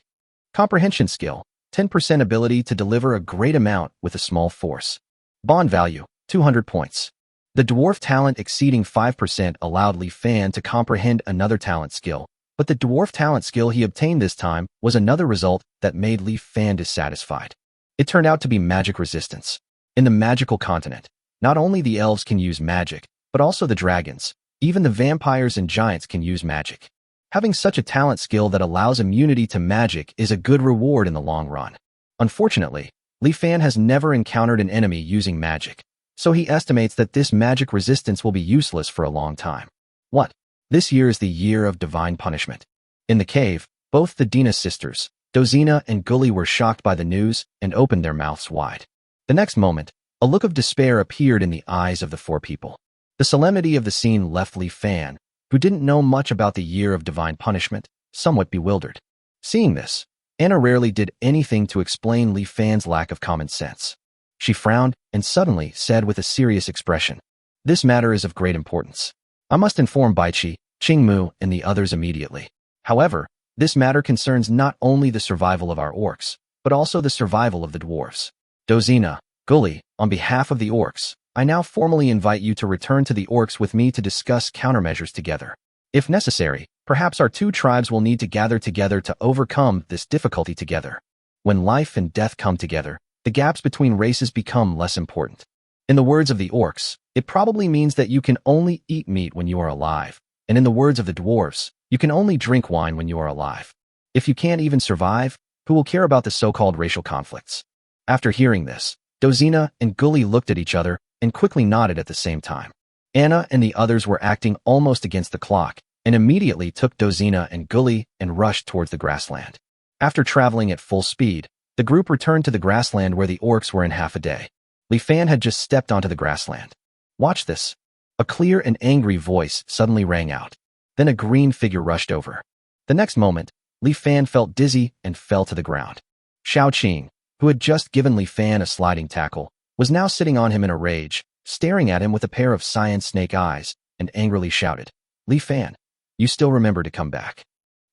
Comprehension skill, 10% ability to deliver a great amount with a small force. Bond value, 200 points. The dwarf talent exceeding 5% allowed Li Fan to comprehend another talent skill, but the dwarf talent skill he obtained this time was another result that made Li Fan dissatisfied. It turned out to be magic resistance. In the magical continent, not only the elves can use magic, but also the dragons. Even the vampires and giants can use magic. Having such a talent skill that allows immunity to magic is a good reward in the long run. Unfortunately, Li Fan has never encountered an enemy using magic, so he estimates that this magic resistance will be useless for a long time. What? This year is the year of divine punishment. In the cave, both the Dina sisters, Dozina and Guli, were shocked by the news and opened their mouths wide. The next moment, a look of despair appeared in the eyes of the four people. The solemnity of the scene left Li Fan, who didn't know much about the year of divine punishment, somewhat bewildered. Seeing this, Anna rarely did anything to explain Li Fan's lack of common sense. She frowned and suddenly said with a serious expression, "This matter is of great importance. I must inform Baichi, Qingmu, and the others immediately. However, this matter concerns not only the survival of our orcs, but also the survival of the dwarves. Dozina, Guli, on behalf of the orcs, I now formally invite you to return to the orcs with me to discuss countermeasures together. If necessary, perhaps our two tribes will need to gather together to overcome this difficulty together. When life and death come together, the gaps between races become less important. In the words of the orcs, it probably means that you can only eat meat when you are alive, and in the words of the dwarves, you can only drink wine when you are alive. If you can't even survive, who will care about the so-called racial conflicts?" After hearing this, Dozina and Guli looked at each other and quickly nodded at the same time. Anna and the others were acting almost against the clock and immediately took Dozina and Guli and rushed towards the grassland. After traveling at full speed, the group returned to the grassland where the orcs were in half a day. Li Fan had just stepped onto the grassland. "Watch this." A clear and angry voice suddenly rang out. Then a green figure rushed over. The next moment, Li Fan felt dizzy and fell to the ground. Xiao Qing, who had just given Li Fan a sliding tackle, was now sitting on him in a rage, staring at him with a pair of cyan snake eyes, and angrily shouted, "Li Fan, you still remember to come back."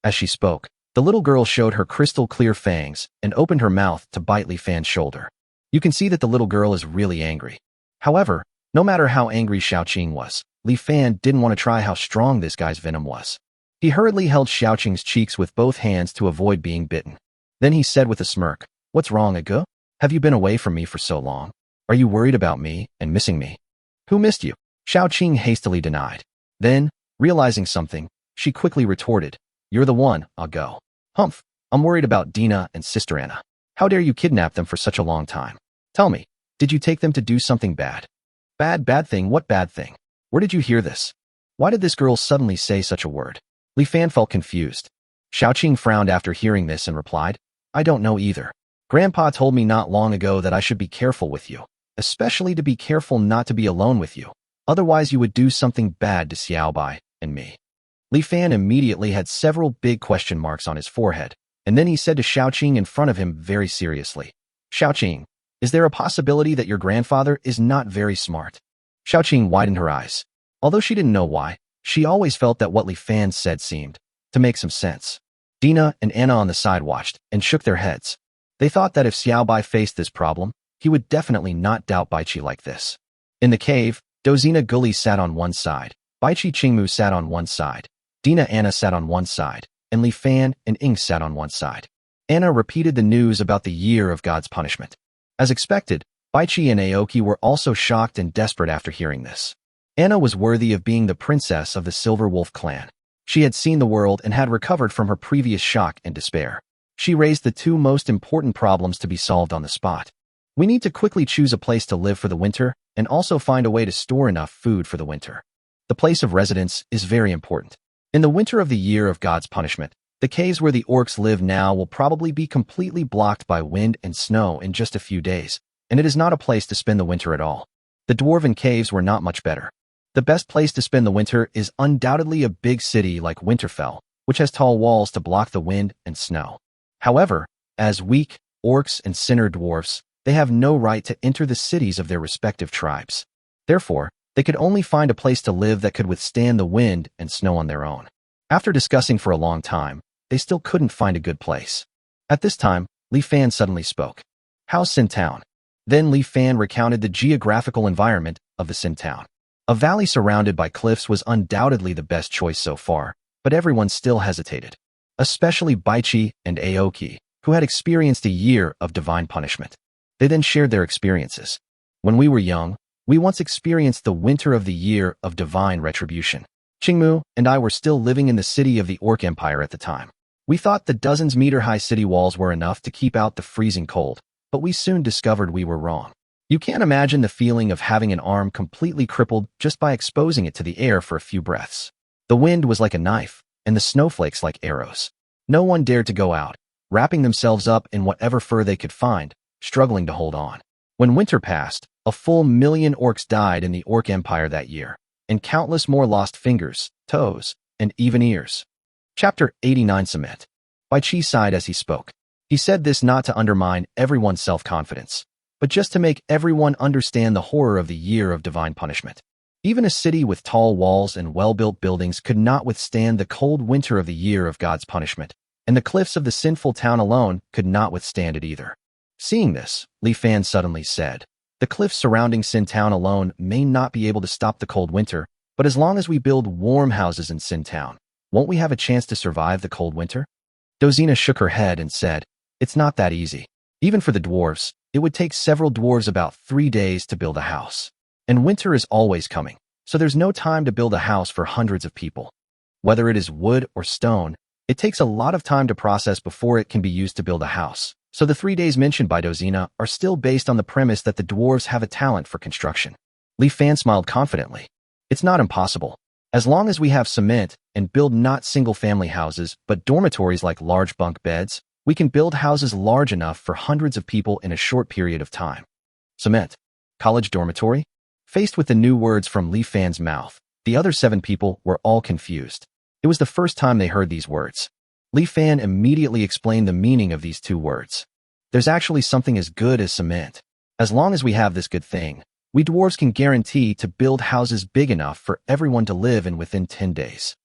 As she spoke, the little girl showed her crystal-clear fangs and opened her mouth to bite Li Fan's shoulder. You can see that the little girl is really angry. However, no matter how angry Xiao Qing was, Li Fan didn't want to try how strong this guy's venom was. He hurriedly held Xiao Qing's cheeks with both hands to avoid being bitten. Then he said with a smirk, "What's wrong, Aga? Have you been away from me for so long? Are you worried about me and missing me?" "Who missed you?" Xiao Qing hastily denied. Then, realizing something, she quickly retorted, "You're the one, I'll go." "Humph, I'm worried about Dina and Sister Anna. How dare you kidnap them for such a long time? Tell me, did you take them to do something bad?" Bad thing? What bad thing? Where did you hear this? Why did this girl suddenly say such a word?" Li Fan felt confused. Xiao Qing frowned after hearing this and replied, "I don't know either. Grandpa told me not long ago that I should be careful with you, especially to be careful not to be alone with you. Otherwise you would do something bad to Xiaobai and me." Li Fan immediately had several big question marks on his forehead, and then he said to Xiao Qing in front of him very seriously, "Xiao Qing, is there a possibility that your grandfather is not very smart?" Xiao Qing widened her eyes. Although she didn't know why, she always felt that what Li Fan said seemed to make some sense. Dina and Anna on the side watched and shook their heads. They thought that if Xiaobai faced this problem, he would definitely not doubt Baichi like this. In the cave, Dozina Guli sat on one side, Baichi Qingmu sat on one side, Dina Anna sat on one side, and Li Fan and Ing sat on one side. Anna repeated the news about the year of God's punishment. As expected, Baichi and Aoki were also shocked and desperate after hearing this. Anna was worthy of being the princess of the Silver Wolf clan. She had seen the world and had recovered from her previous shock and despair. She raised the two most important problems to be solved on the spot. We need to quickly choose a place to live for the winter and also find a way to store enough food for the winter. The place of residence is very important. In the winter of the year of God's punishment, the caves where the orcs live now will probably be completely blocked by wind and snow in just a few days, and it is not a place to spend the winter at all. The dwarven caves were not much better. The best place to spend the winter is undoubtedly a big city like Winterfell, which has tall walls to block the wind and snow. However, as weak orcs and sinner dwarfs, they have no right to enter the cities of their respective tribes. Therefore, they could only find a place to live that could withstand the wind and snow on their own. After discussing for a long time, they still couldn't find a good place. At this time, Li Fan suddenly spoke. How's Sin Town? Then Li Fan recounted the geographical environment of the Sin Town. A valley surrounded by cliffs was undoubtedly the best choice so far, but everyone still hesitated. Especially Baichi and Aoki, who had experienced a year of divine punishment. They then shared their experiences. When we were young, we once experienced the winter of the year of divine retribution. Qingmu and I were still living in the city of the Orc Empire at the time. We thought the dozens-meter-high city walls were enough to keep out the freezing cold, but we soon discovered we were wrong. You can't imagine the feeling of having an arm completely crippled just by exposing it to the air for a few breaths. The wind was like a knife, and the snowflakes like arrows. No one dared to go out, wrapping themselves up in whatever fur they could find, struggling to hold on. When winter passed, a full 1,000,000 orcs died in the Orc Empire that year, and countless more lost fingers, toes, and even ears. Chapter 89 Cement. Baichi sighed as he spoke. He said this not to undermine everyone's self-confidence, but just to make everyone understand the horror of the year of divine punishment. Even a city with tall walls and well-built buildings could not withstand the cold winter of the year of God's punishment, and the cliffs of the sinful town alone could not withstand it either. Seeing this, Li Fan suddenly said, the cliffs surrounding Sin Town alone may not be able to stop the cold winter, but as long as we build warm houses in Sin Town, won't we have a chance to survive the cold winter? Dozina shook her head and said, it's not that easy. Even for the dwarves, it would take several dwarves about 3 days to build a house. And winter is always coming, so there's no time to build a house for hundreds of people. Whether it is wood or stone, it takes a lot of time to process before it can be used to build a house. So the 3 days mentioned by Dozina are still based on the premise that the dwarves have a talent for construction. Li Fan smiled confidently. It's not impossible. As long as we have cement and build not single-family houses, but dormitories like large bunk beds, we can build houses large enough for hundreds of people in a short period of time. Cement. College dormitory? Faced with the new words from Li Fan's mouth, the other 7 people were all confused. It was the first time they heard these words. Li Fan immediately explained the meaning of these 2 words. There's actually something as good as cement. As long as we have this good thing, we dwarves can guarantee to build houses big enough for everyone to live in within 10 days.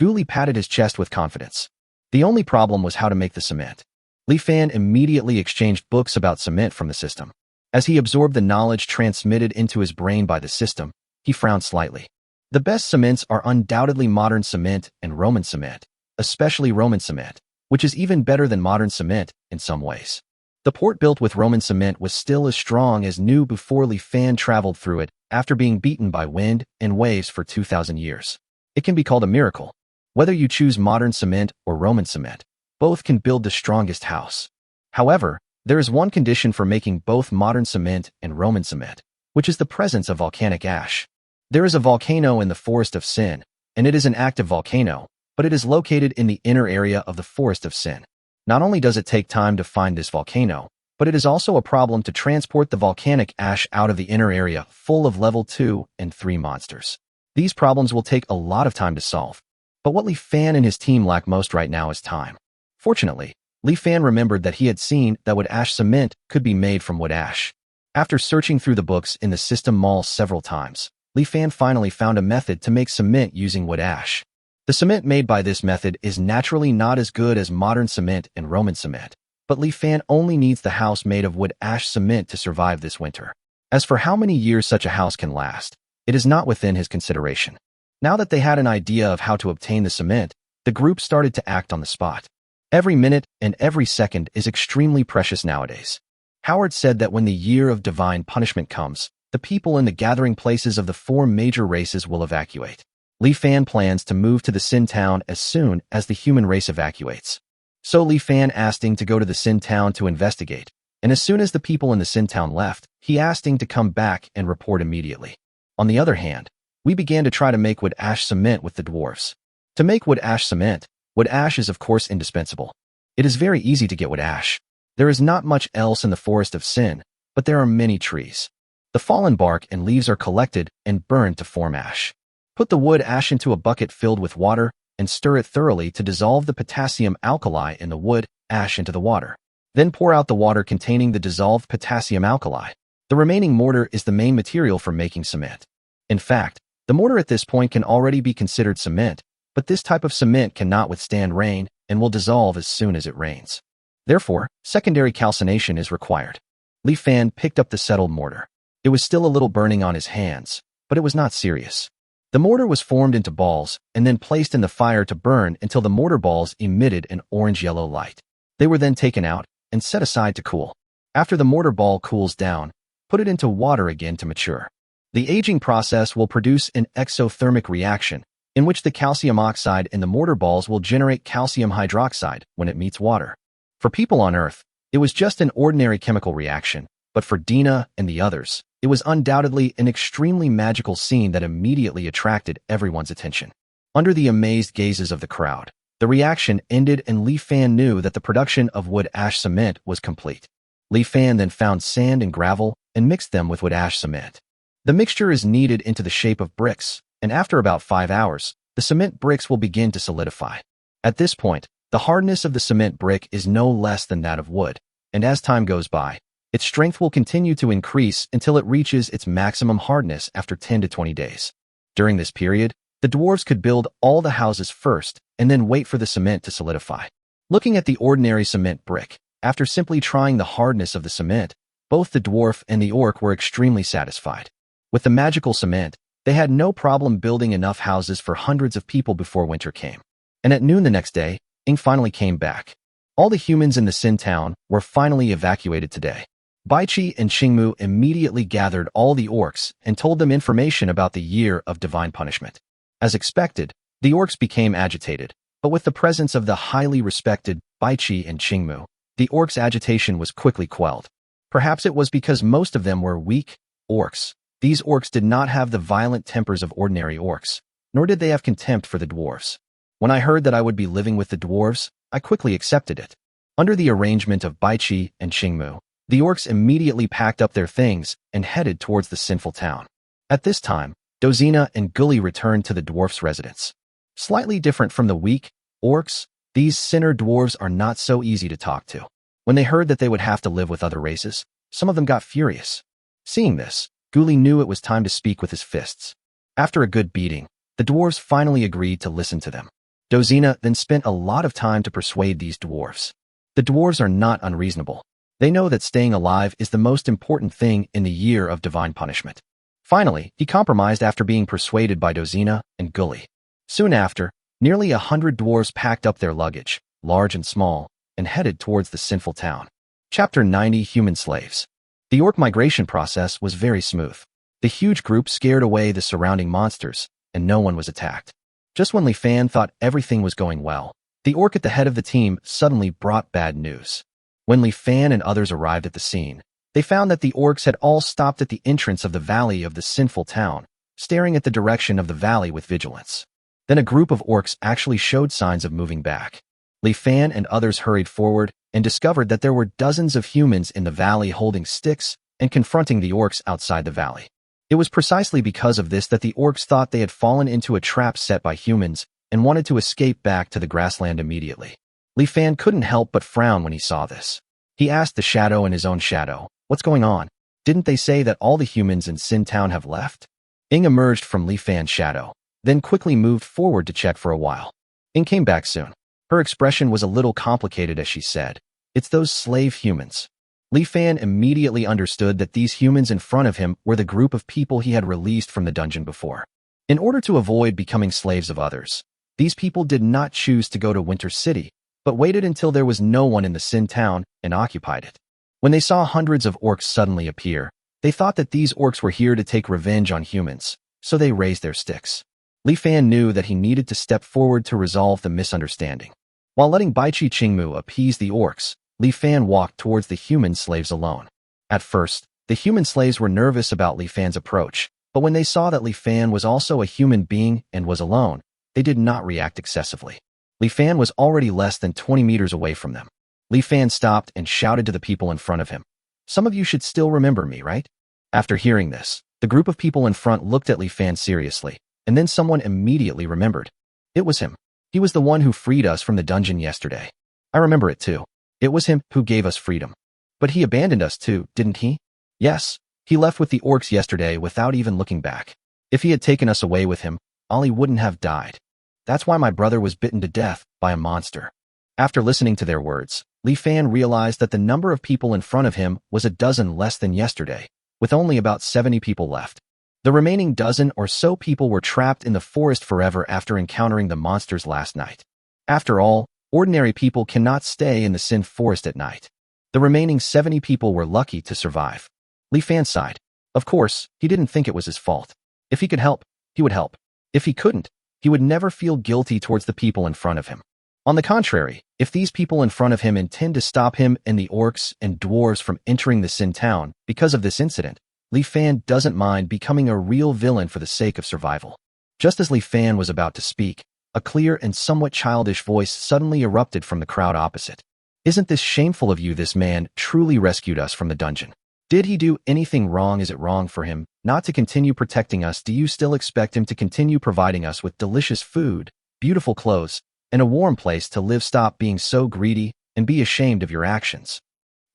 Guli patted his chest with confidence. The only problem was how to make the cement. Li Fan immediately exchanged books about cement from the system. As he absorbed the knowledge transmitted into his brain by the system, he frowned slightly. The best cements are undoubtedly modern cement and Roman cement, especially Roman cement, which is even better than modern cement in some ways. The port built with Roman cement was still as strong as new before Li Fan traveled through it after being beaten by wind and waves for 2,000 years. It can be called a miracle. Whether you choose modern cement or Roman cement, both can build the strongest house. However, there is one condition for making both modern cement and Roman cement, which is the presence of volcanic ash. There is a volcano in the Forest of Sin, and it is an active volcano, but it is located in the inner area of the Forest of Sin. Not only does it take time to find this volcano, but it is also a problem to transport the volcanic ash out of the inner area full of level 2 and 3 monsters. These problems will take a lot of time to solve. But what Li Fan and his team lack most right now is time. Fortunately, Li Fan remembered that he had seen that wood ash cement could be made from wood ash. After searching through the books in the system mall several times, Li Fan finally found a method to make cement using wood ash. The cement made by this method is naturally not as good as modern cement and Roman cement, but Li Fan only needs the house made of wood ash cement to survive this winter. As for how many years such a house can last, it is not within his consideration. Now that they had an idea of how to obtain the cement, the group started to act on the spot. Every minute and every second is extremely precious nowadays. Howard said that when the year of divine punishment comes, the people in the gathering places of the 4 major races will evacuate. Li Fan plans to move to the Sin Town as soon as the human race evacuates. So Li Fan asked Ing to go to the Sin Town to investigate, and as soon as the people in the Sin Town left, he asked Ing to come back and report immediately. On the other hand, we began to try to make wood ash cement with the dwarves. To make wood ash cement, wood ash is of course indispensable. It is very easy to get wood ash. There is not much else in the forest of Sin, but there are many trees. The fallen bark and leaves are collected and burned to form ash. Put the wood ash into a bucket filled with water and stir it thoroughly to dissolve the potassium alkali in the wood ash into the water. Then pour out the water containing the dissolved potassium alkali. The remaining mortar is the main material for making cement. In fact, the mortar at this point can already be considered cement, but this type of cement cannot withstand rain and will dissolve as soon as it rains. Therefore, secondary calcination is required. Li Fan picked up the settled mortar. It was still a little burning on his hands, but it was not serious. The mortar was formed into balls and then placed in the fire to burn until the mortar balls emitted an orange-yellow light. They were then taken out and set aside to cool. After the mortar ball cools down, put it into water again to mature. The aging process will produce an exothermic reaction in which the calcium oxide in the mortar balls will generate calcium hydroxide when it meets water. For people on Earth, it was just an ordinary chemical reaction, but for Dina and the others, it was undoubtedly an extremely magical scene that immediately attracted everyone's attention. Under the amazed gazes of the crowd, the reaction ended and Li Fan knew that the production of wood ash cement was complete. Li Fan then found sand and gravel and mixed them with wood ash cement. The mixture is kneaded into the shape of bricks, and after about 5 hours, the cement bricks will begin to solidify. At this point, the hardness of the cement brick is no less than that of wood, and as time goes by, its strength will continue to increase until it reaches its maximum hardness after 10 to 20 days. During this period, the dwarves could build all the houses first and then wait for the cement to solidify. Looking at the ordinary cement brick, after simply trying the hardness of the cement, both the dwarf and the orc were extremely satisfied. With the magical cement, they had no problem building enough houses for hundreds of people before winter came. And at noon the next day, Ing finally came back. All the humans in the Sin Town were finally evacuated today. Baichi and Qingmu immediately gathered all the orcs and told them information about the year of divine punishment. As expected, the orcs became agitated, but with the presence of the highly respected Baichi and Qingmu, the orcs' agitation was quickly quelled. Perhaps it was because most of them were weak orcs. These orcs did not have the violent tempers of ordinary orcs, nor did they have contempt for the dwarves. When I heard that I would be living with the dwarves, I quickly accepted it. Under the arrangement of Baichi and Qingmu, the orcs immediately packed up their things and headed towards the sinful town. At this time, Dozina and Gully returned to the dwarf's residence. Slightly different from the weak orcs, these sinner dwarves are not so easy to talk to. When they heard that they would have to live with other races, some of them got furious. Seeing this, Gully knew it was time to speak with his fists. After a good beating, the dwarves finally agreed to listen to them. Dozina then spent a lot of time to persuade these dwarves. The dwarves are not unreasonable. They know that staying alive is the most important thing in the year of divine punishment. Finally, he compromised after being persuaded by Dozina and Gully. Soon after, nearly 100 dwarves packed up their luggage, large and small, and headed towards the sinful town. Chapter 90 Human Slaves. The orc migration process was very smooth. The huge group scared away the surrounding monsters, and no one was attacked. Just when Li Fan thought everything was going well, the orc at the head of the team suddenly brought bad news. When Li Fan and others arrived at the scene, they found that the orcs had all stopped at the entrance of the valley of the sinful town, staring at the direction of the valley with vigilance. Then a group of orcs actually showed signs of moving back. Li Fan and others hurried forward and discovered that there were dozens of humans in the valley holding sticks and confronting the orcs outside the valley. It was precisely because of this that the orcs thought they had fallen into a trap set by humans and wanted to escape back to the grassland immediately. Li Fan couldn't help but frown when he saw this. He asked the shadow and his own shadow, "What's going on? Didn't they say that all the humans in Sin Town have left?" Ing emerged from Li Fan's shadow, then quickly moved forward to check for a while. Ing came back soon. Her expression was a little complicated as she said, It's those slave humans. Li Fan immediately understood that these humans in front of him were the group of people he had released from the dungeon before. In order to avoid becoming slaves of others, these people did not choose to go to Winter City, but waited until there was no one in the Sin town and occupied it. When they saw hundreds of orcs suddenly appear, they thought that these orcs were here to take revenge on humans, so they raised their sticks. Li Fan knew that he needed to step forward to resolve the misunderstanding. While letting Baichi Qingmu appease the orcs, Li Fan walked towards the human slaves alone. At first, the human slaves were nervous about Li Fan's approach, but when they saw that Li Fan was also a human being and was alone, they did not react excessively. Li Fan was already less than 20 meters away from them. Li Fan stopped and shouted to the people in front of him, "Some of you should still remember me, right?" After hearing this, the group of people in front looked at Li Fan seriously, and then someone immediately remembered. It was him. He was the one who freed us from the dungeon yesterday. I remember it too. It was him who gave us freedom. But he abandoned us too, didn't he? Yes, he left with the orcs yesterday without even looking back. If he had taken us away with him, Ollie wouldn't have died. That's why my brother was bitten to death by a monster. After listening to their words, Li Fan realized that the number of people in front of him was a dozen less than yesterday, with only about 70 people left. The remaining dozen or so people were trapped in the forest forever after encountering the monsters last night. After all, ordinary people cannot stay in the Sin forest at night. The remaining 70 people were lucky to survive. Li Fan sighed. Of course, he didn't think it was his fault. If he could help, he would help. If he couldn't, he would never feel guilty towards the people in front of him. On the contrary, if these people in front of him intend to stop him and the orcs and dwarves from entering the Sin town because of this incident, Li Fan doesn't mind becoming a real villain for the sake of survival. Just as Li Fan was about to speak, a clear and somewhat childish voice suddenly erupted from the crowd opposite. "Isn't this shameful of you? This man truly rescued us from the dungeon. Did he do anything wrong? Is it wrong for him not to continue protecting us? Do you still expect him to continue providing us with delicious food, beautiful clothes, and a warm place to live? Stop being so greedy and be ashamed of your actions."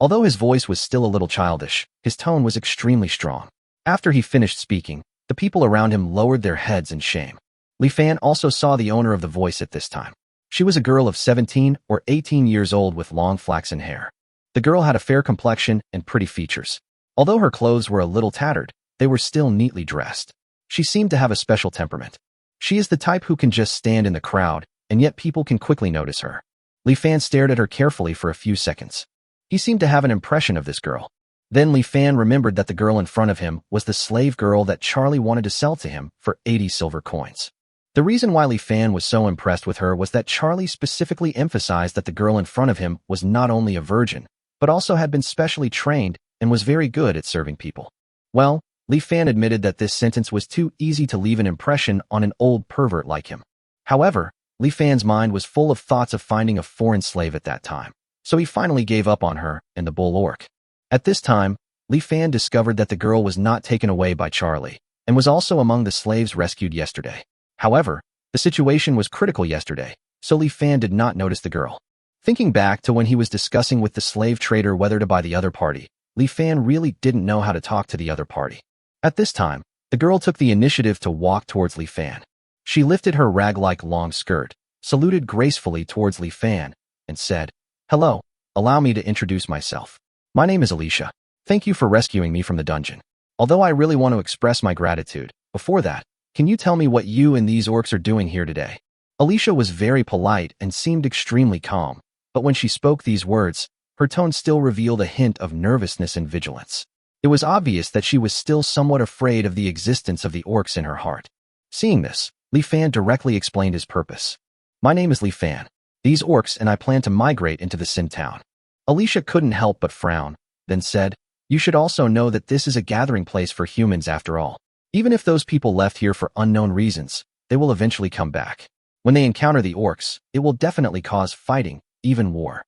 Although his voice was still a little childish, his tone was extremely strong. After he finished speaking, the people around him lowered their heads in shame. Li Fan also saw the owner of the voice at this time. She was a girl of 17 or 18 years old with long flaxen hair. The girl had a fair complexion and pretty features. Although her clothes were a little tattered, they were still neatly dressed. She seemed to have a special temperament. She is the type who can just stand in the crowd, and yet people can quickly notice her. Li Fan stared at her carefully for a few seconds. He seemed to have an impression of this girl. Then Li Fan remembered that the girl in front of him was the slave girl that Charlie wanted to sell to him for 80 silver coins. The reason why Li Fan was so impressed with her was that Charlie specifically emphasized that the girl in front of him was not only a virgin, but also had been specially trained and was very good at serving people. Well, Li Fan admitted that this sentence was too easy to leave an impression on an old pervert like him. However, Li Fan's mind was full of thoughts of finding a foreign slave at that time, so he finally gave up on her and the bull orc. At this time, Li Fan discovered that the girl was not taken away by Charlie, and was also among the slaves rescued yesterday. However, the situation was critical yesterday, so Li Fan did not notice the girl. Thinking back to when he was discussing with the slave trader whether to buy the other party, Li Fan really didn't know how to talk to the other party. At this time, the girl took the initiative to walk towards Li Fan. She lifted her rag-like long skirt, saluted gracefully towards Li Fan, and said, "Hello, allow me to introduce myself. My name is Alicia. Thank you for rescuing me from the dungeon. Although I really want to express my gratitude, before that, can you tell me what you and these orcs are doing here today?" Alicia was very polite and seemed extremely calm, but when she spoke these words, her tone still revealed a hint of nervousness and vigilance. It was obvious that she was still somewhat afraid of the existence of the orcs in her heart. Seeing this, Li Fan directly explained his purpose. "My name is Li Fan. These orcs and I plan to migrate into the Sin town." Alicia couldn't help but frown, then said, "You should also know that this is a gathering place for humans after all. Even if those people left here for unknown reasons, they will eventually come back. When they encounter the orcs, it will definitely cause fighting, even war.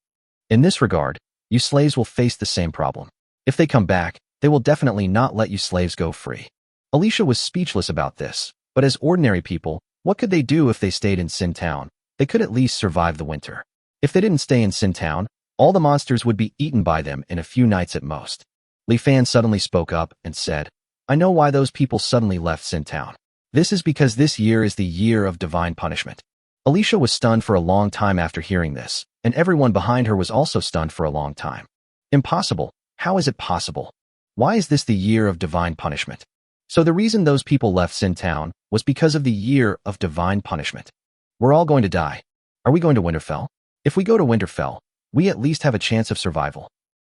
In this regard, you slaves will face the same problem. If they come back, they will definitely not let you slaves go free." Alicia was speechless about this, but as ordinary people, what could they do if they stayed in Sin Town? They could at least survive the winter. If they didn't stay in Sin Town, all the monsters would be eaten by them in a few nights at most. Li Fan suddenly spoke up and said, "I know why those people suddenly left Sin Town. This is because this year is the year of divine punishment. Alicia was stunned for a long time after hearing this, and everyone behind her was also stunned for a long time. Impossible. How is it possible? Why is this the year of divine punishment? So the reason those people left Sin Town was because of the year of divine punishment. We're all going to die. Are we going to Winterfell? If we go to Winterfell, we at least have a chance of survival.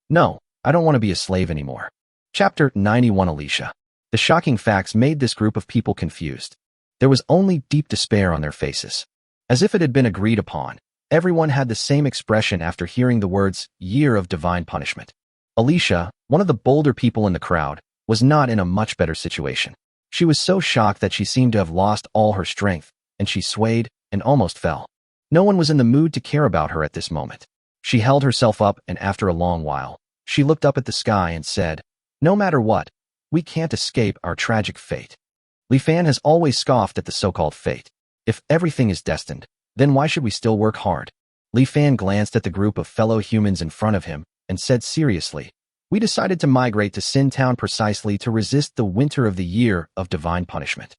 No, I don't want to be a slave anymore. Chapter 91 Alicia. The shocking facts made this group of people confused. There was only deep despair on their faces. As if it had been agreed upon, everyone had the same expression after hearing the words, year of divine punishment. Alicia, one of the bolder people in the crowd, was not in a much better situation. She was so shocked that she seemed to have lost all her strength, and she swayed and almost fell. No one was in the mood to care about her at this moment. She held herself up, and after a long while, she looked up at the sky and said, "No matter what, we can't escape our tragic fate." Li Fan has always scoffed at the so-called fate. If everything is destined, then why should we still work hard? Li Fan glanced at the group of fellow humans in front of him and said seriously, "We decided to migrate to Sin Town precisely to resist the winter of the year of divine punishment."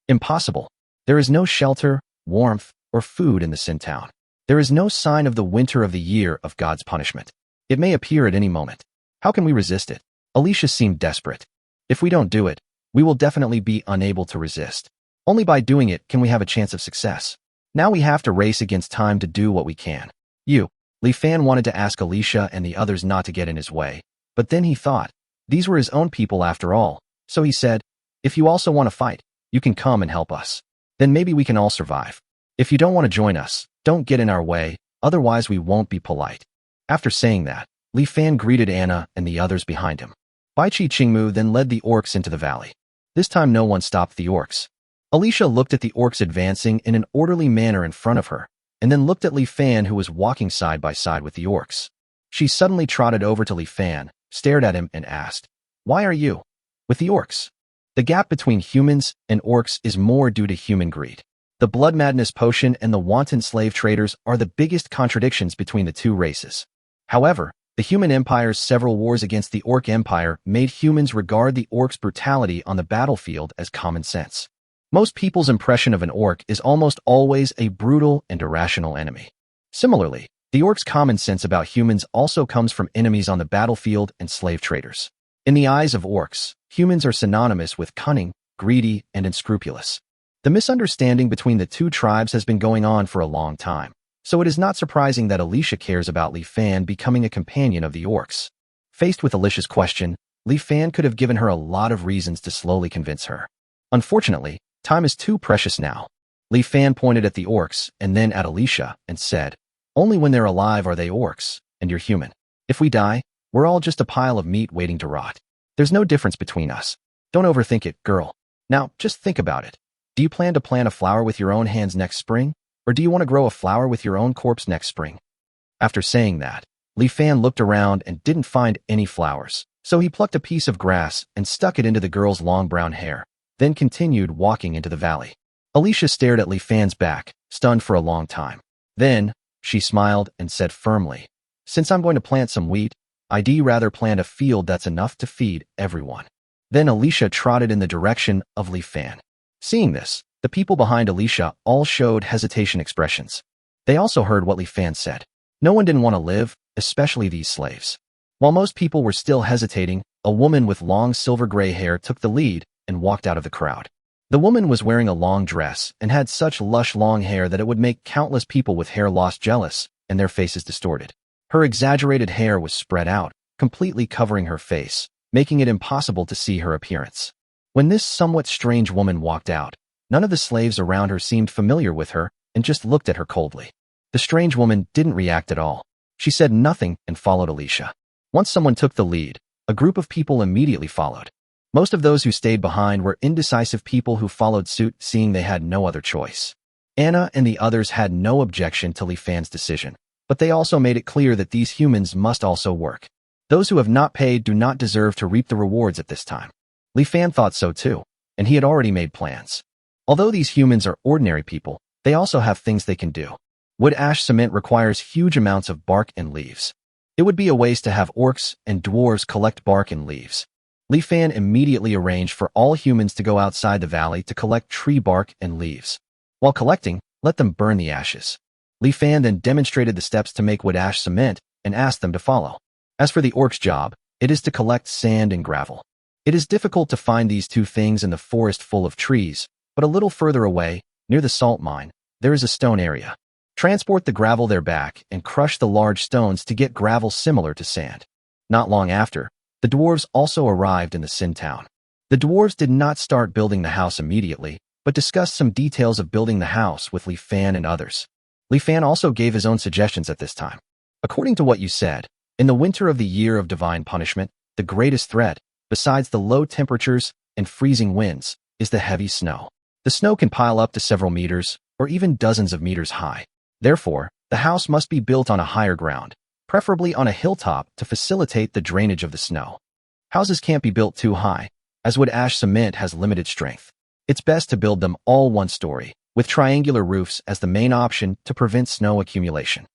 Impossible. There is no shelter, warmth, or food in the Sin Town. There is no sign of the winter of the year of God's punishment. It may appear at any moment. How can we resist it? Alicia seemed desperate. If we don't do it, we will definitely be unable to resist. Only by doing it can we have a chance of success. Now we have to race against time to do what we can. Li Fan wanted to ask Alicia and the others not to get in his way, but then he thought, these were his own people after all, so he said, "If you also want to fight, you can come and help us. Then maybe we can all survive. If you don't want to join us, don't get in our way, otherwise we won't be polite." After saying that, Li Fan greeted Anna and the others behind him. Bai Chi Qingmu then led the orcs into the valley. This time no one stopped the orcs. Alicia looked at the orcs advancing in an orderly manner in front of her, and then looked at Li Fan who was walking side by side with the orcs. She suddenly trotted over to Li Fan, stared at him and asked, "Why are you with the orcs?" The gap between humans and orcs is more due to human greed. The blood madness potion and the wanton slave traders are the biggest contradictions between the two races. However, the human empire's several wars against the orc empire made humans regard the orcs' brutality on the battlefield as common sense. Most people's impression of an orc is almost always a brutal and irrational enemy. Similarly, the orcs' common sense about humans also comes from enemies on the battlefield and slave traders. In the eyes of orcs, humans are synonymous with cunning, greedy, and unscrupulous. The misunderstanding between the two tribes has been going on for a long time, so it is not surprising that Alicia cares about Li Fan becoming a companion of the orcs. Faced with Alicia's question, Li Fan could have given her a lot of reasons to slowly convince her. Unfortunately, time is too precious now. Li Fan pointed at the orcs and then at Alicia and said, "Only when they're alive are they orcs, and you're human. If we die, we're all just a pile of meat waiting to rot. There's no difference between us. Don't overthink it, girl. Now, just think about it. Do you plan to plant a flower with your own hands next spring, or do you want to grow a flower with your own corpse next spring?" After saying that, Li Fan looked around and didn't find any flowers, so he plucked a piece of grass and stuck it into the girl's long brown hair, then continued walking into the valley. Alicia stared at Li Fan's back, stunned for a long time. Then, she smiled and said firmly, "Since I'm going to plant some wheat, I'd rather plant a field that's enough to feed everyone." Then Alicia trotted in the direction of Li Fan. Seeing this, the people behind Alicia all showed hesitation expressions. They also heard what Li Fan said. No one didn't want to live, especially these slaves. While most people were still hesitating, a woman with long silver-gray hair took the lead and walked out of the crowd. The woman was wearing a long dress and had such lush long hair that it would make countless people with hair loss jealous and their faces distorted. Her exaggerated hair was spread out, completely covering her face, making it impossible to see her appearance. When this somewhat strange woman walked out, none of the slaves around her seemed familiar with her and just looked at her coldly. The strange woman didn't react at all. She said nothing and followed Alicia. Once someone took the lead, a group of people immediately followed. Most of those who stayed behind were indecisive people who followed suit, seeing they had no other choice. Anna and the others had no objection to Li Fan's decision, but they also made it clear that these humans must also work. Those who have not paid do not deserve to reap the rewards at this time. Li Fan thought so too, and he had already made plans. Although these humans are ordinary people, they also have things they can do. Wood ash cement requires huge amounts of bark and leaves. It would be a waste to have orcs and dwarves collect bark and leaves. Li Fan immediately arranged for all humans to go outside the valley to collect tree bark and leaves. While collecting, Let them burn the ashes. Li Fan then demonstrated the steps to make wood ash cement and asked them to follow. As for the orc's job, it is to collect sand and gravel. It is difficult to find these two things in the forest full of trees, but a little further away, near the salt mine, there is a stone area. Transport the gravel there back and crush the large stones to get gravel similar to sand. Not long after, the dwarves also arrived in the Sin town. The dwarves did not start building the house immediately, but discussed some details of building the house with Li Fan and others. Li Fan also gave his own suggestions at this time. According to what you said, in the winter of the year of divine punishment, the greatest threat, besides the low temperatures and freezing winds, is the heavy snow. The snow can pile up to several meters, or even dozens of meters high. Therefore, the house must be built on a higher ground, preferably on a hilltop to facilitate the drainage of the snow. Houses can't be built too high, as wood ash cement has limited strength. It's best to build them all one story, with triangular roofs as the main option to prevent snow accumulation.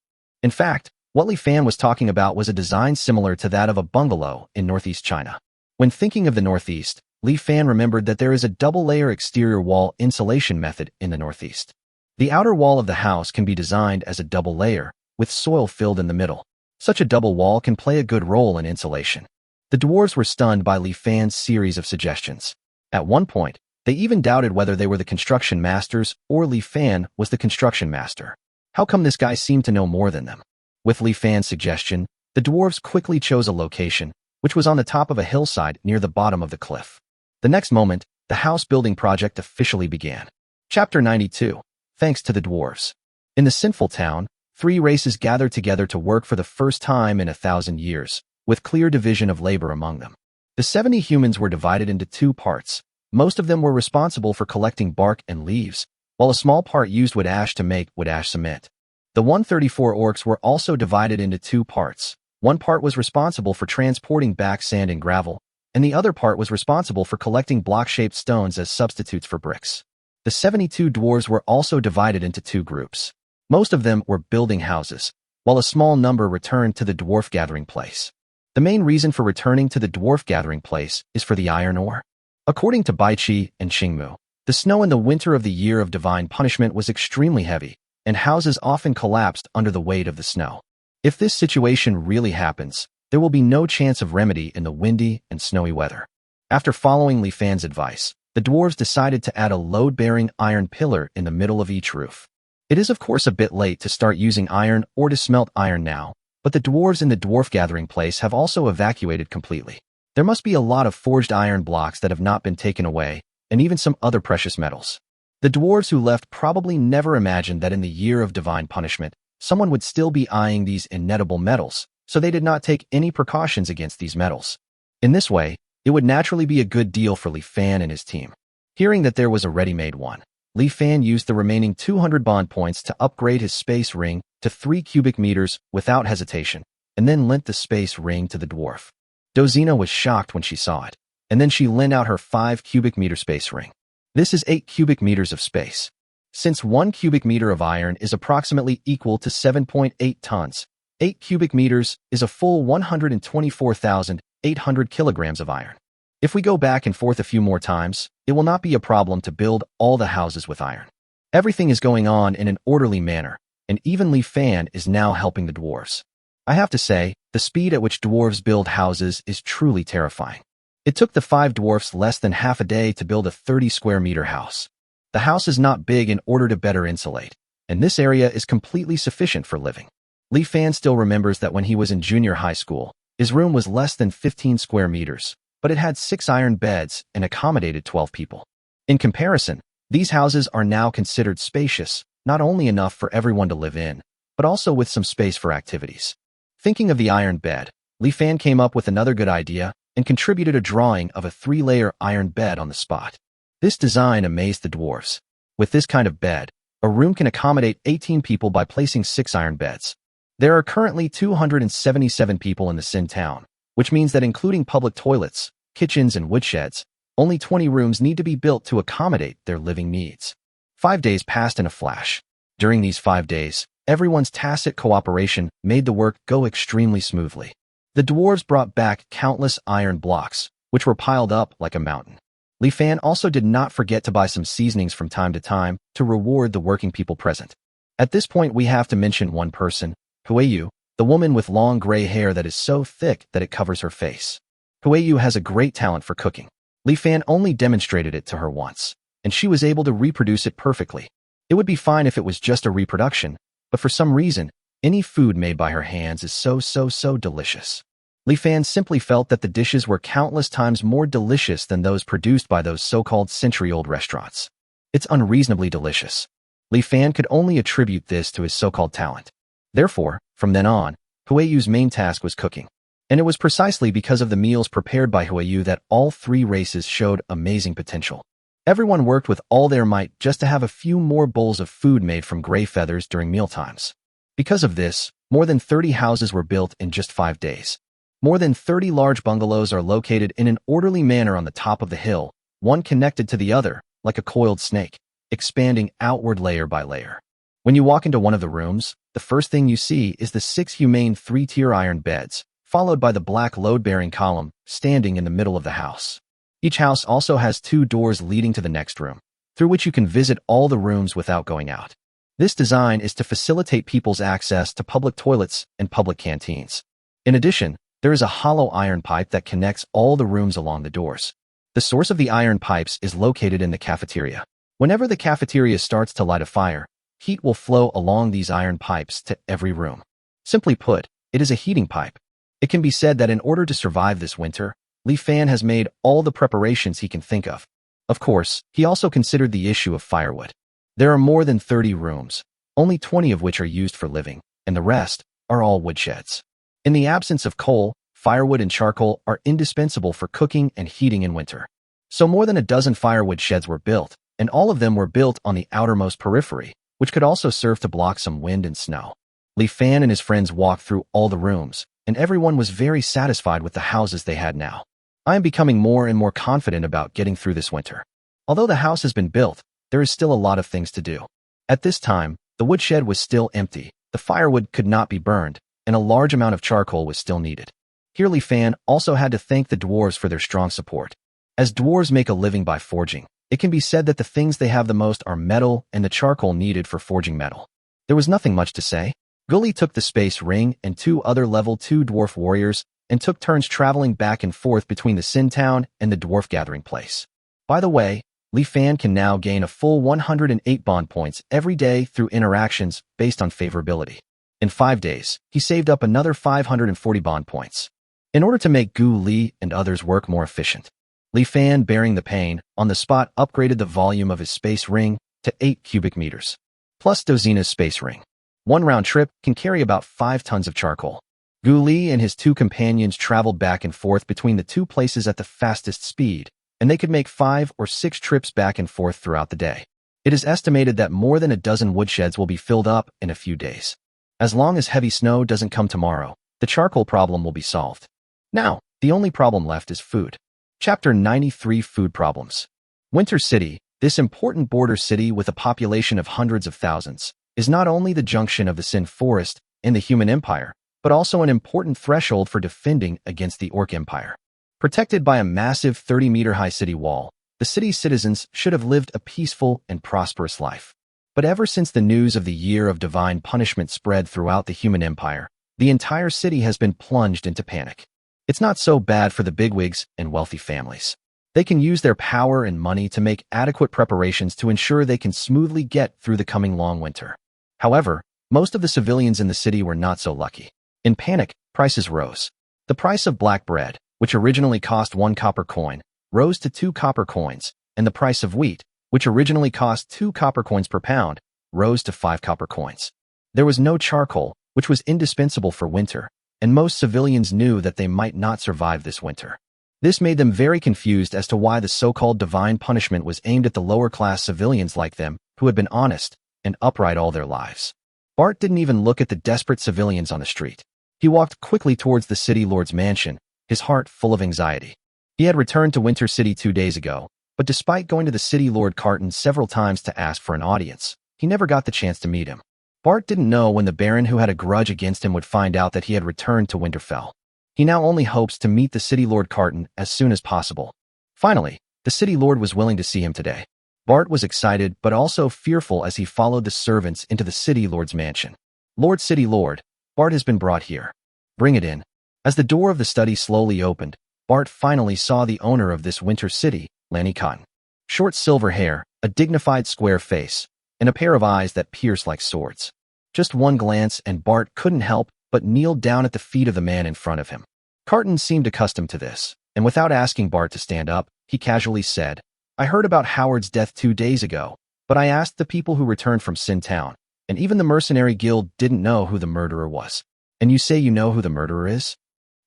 In fact, what Li Fan was talking about was a design similar to that of a bungalow in northeast China. When thinking of the northeast, Li Fan remembered that there is a double-layer exterior wall insulation method in the northeast. The outer wall of the house can be designed as a double layer, with soil filled in the middle. Such a double wall can play a good role in insulation. The dwarves were stunned by Li Fan's series of suggestions. At one point, they even doubted whether they were the construction masters or Li Fan was the construction master. How come this guy seemed to know more than them? With Li Fan's suggestion, the dwarves quickly chose a location, which was on the top of a hillside near the bottom of the cliff. The next moment, the house building project officially began. Chapter 92. Thanks to the dwarves. In the sinful town, 3 races gathered together to work for the first time in 1,000 years, with clear division of labor among them. The 70 humans were divided into 2 parts. Most of them were responsible for collecting bark and leaves, while a small part used wood ash to make wood ash cement. The 134 orcs were also divided into 2 parts. One part was responsible for transporting back sand and gravel, and the other part was responsible for collecting block-shaped stones as substitutes for bricks. The 72 dwarves were also divided into 2 groups. Most of them were building houses, while a small number returned to the dwarf gathering place. The main reason for returning to the dwarf gathering place is for the iron ore. According to Baichi and Xingmu, the snow in the winter of the year of divine punishment was extremely heavy, and houses often collapsed under the weight of the snow. If this situation really happens, there will be no chance of remedy in the windy and snowy weather. After following Li Fan's advice, the dwarves decided to add a load-bearing iron pillar in the middle of each roof. It is of course a bit late to start using iron or to smelt iron now, but the dwarves in the dwarf gathering place have also evacuated completely. There must be a lot of forged iron blocks that have not been taken away, and even some other precious metals. The dwarves who left probably never imagined that in the year of divine punishment, someone would still be eyeing these inettable metals, so they did not take any precautions against these metals. In this way, it would naturally be a good deal for Li Fan and his team. Hearing that there was a ready-made one, Li Fan used the remaining 200 bond points to upgrade his space ring to 3 cubic meters without hesitation, and then lent the space ring to the dwarf. Dozina was shocked when she saw it, and then she lent out her 5 cubic meter space ring. This is 8 cubic meters of space. Since 1 cubic meter of iron is approximately equal to 7.8 tons, 8 cubic meters is a full 124,800 kilograms of iron. If we go back and forth a few more times, it will not be a problem to build all the houses with iron. Everything is going on in an orderly manner, and even Li Fan is now helping the dwarves. I have to say, the speed at which dwarves build houses is truly terrifying. It took the 5 dwarfs less than half a day to build a 30 square meter house. The house is not big in order to better insulate, and this area is completely sufficient for living. Li Fan still remembers that when he was in junior high school, his room was less than 15 square meters, but it had 6 iron beds and accommodated 12 people. In comparison, these houses are now considered spacious, not only enough for everyone to live in, but also with some space for activities. Thinking of the iron bed, Li Fan came up with another good idea and contributed a drawing of a 3-layer iron bed on the spot. This design amazed the dwarves. With this kind of bed, a room can accommodate 18 people by placing 6 iron beds. There are currently 277 people in the Sin town, which means that including public toilets, kitchens, and woodsheds, only 20 rooms need to be built to accommodate their living needs. 5 days passed in a flash. During these 5 days, everyone's tacit cooperation made the work go extremely smoothly. The dwarves brought back countless iron blocks, which were piled up like a mountain. Li Fan also did not forget to buy some seasonings from time to time to reward the working people present. At this point, we have to mention one person, Huiyu, the woman with long gray hair that is so thick that it covers her face. Huiyu has a great talent for cooking. Li Fan only demonstrated it to her once, and she was able to reproduce it perfectly. It would be fine if it was just a reproduction, but for some reason, any food made by her hands is so delicious. Li Fan simply felt that the dishes were countless times more delicious than those produced by those so-called century-old restaurants. It's unreasonably delicious. Li Fan could only attribute this to his so-called talent. Therefore, from then on, Huiyu's main task was cooking. And it was precisely because of the meals prepared by Huiyu that all three races showed amazing potential. Everyone worked with all their might just to have a few more bowls of food made from gray feathers during mealtimes. Because of this, more than 30 houses were built in just 5 days. More than 30 large bungalows are located in an orderly manner on the top of the hill, one connected to the other, like a coiled snake, expanding outward layer by layer. When you walk into one of the rooms, the first thing you see is the 6 humane 3-tier iron beds, followed by the black load-bearing column standing in the middle of the house. Each house also has 2 doors leading to the next room, through which you can visit all the rooms without going out. This design is to facilitate people's access to public toilets and public canteens. In addition, there is a hollow iron pipe that connects all the rooms along the doors. The source of the iron pipes is located in the cafeteria. Whenever the cafeteria starts to light a fire, heat will flow along these iron pipes to every room. Simply put, it is a heating pipe. It can be said that in order to survive this winter, Li Fan has made all the preparations he can think of. Of course, he also considered the issue of firewood. There are more than 30 rooms, only 20 of which are used for living, and the rest are all woodsheds. In the absence of coal, firewood and charcoal are indispensable for cooking and heating in winter. So more than a dozen firewood sheds were built, and all of them were built on the outermost periphery, which could also serve to block some wind and snow. Li Fan and his friends walked through all the rooms, and everyone was very satisfied with the houses they had now. I am becoming more and more confident about getting through this winter. Although the house has been built, there is still a lot of things to do. At this time, the woodshed was still empty, the firewood could not be burned, and a large amount of charcoal was still needed. Here Li Fan also had to thank the dwarves for their strong support. As dwarves make a living by forging, it can be said that the things they have the most are metal and the charcoal needed for forging metal. There was nothing much to say. Gully took the space ring and 2 other level 2 dwarf warriors and took turns traveling back and forth between the Sin Town and the dwarf gathering place. By the way, Li Fan can now gain a full 108 bond points every day through interactions based on favorability. In 5 days, he saved up another 540 bond points. In order to make Gu Li and others work more efficient, Li Fan, bearing the pain, on the spot upgraded the volume of his space ring to 8 cubic meters, plus Dozina's space ring. One round trip can carry about 5 tons of charcoal. Gu Li and his 2 companions traveled back and forth between the 2 places at the fastest speed, and they could make 5 or 6 trips back and forth throughout the day. It is estimated that more than a dozen woodsheds will be filled up in a few days. As long as heavy snow doesn't come tomorrow, the charcoal problem will be solved. Now, the only problem left is food. Chapter 93 Food Problems. Winter City, this important border city with a population of hundreds of thousands, is not only the junction of the Sin Forest and the Human Empire, but also an important threshold for defending against the Orc Empire. Protected by a massive 30-meter-high city wall, the city's citizens should have lived a peaceful and prosperous life. But ever since the news of the Year of Divine Punishment spread throughout the Human Empire, the entire city has been plunged into panic. It's not so bad for the bigwigs and wealthy families. They can use their power and money to make adequate preparations to ensure they can smoothly get through the coming long winter. However, most of the civilians in the city were not so lucky. In panic, prices rose. The price of black bread, which originally cost 1 copper coin, rose to 2 copper coins, and the price of wheat, which originally cost 2 copper coins per pound, rose to 5 copper coins. There was no charcoal, which was indispensable for winter, and most civilians knew that they might not survive this winter. This made them very confused as to why the so-called divine punishment was aimed at the lower-class civilians like them, who had been honest and upright all their lives. Bart didn't even look at the desperate civilians on the street. He walked quickly towards the city lord's mansion, his heart full of anxiety. He had returned to Winter City 2 days ago, but despite going to the city lord Carton several times to ask for an audience, he never got the chance to meet him. Bart didn't know when the Baron who had a grudge against him would find out that he had returned to Winterfell. He now only hopes to meet the city lord Carton as soon as possible. Finally, The city lord was willing to see him today. Bart was excited but also fearful as he followed the servants into the city lord's mansion. Lord City Lord, Bart has been brought here. Bring it in. As the door of the study slowly opened, Bart finally saw the owner of this winter city, Lanny Cotton. Short silver hair, a dignified square face, and a pair of eyes that pierced like swords. Just one glance and Bart couldn't help but kneel down at the feet of the man in front of him. Carton seemed accustomed to this, and without asking Bart to stand up, he casually said, I heard about Howard's death 2 days ago, but I asked the people who returned from Sin Town, and even the mercenary guild didn't know who the murderer was. And you say you know who the murderer is?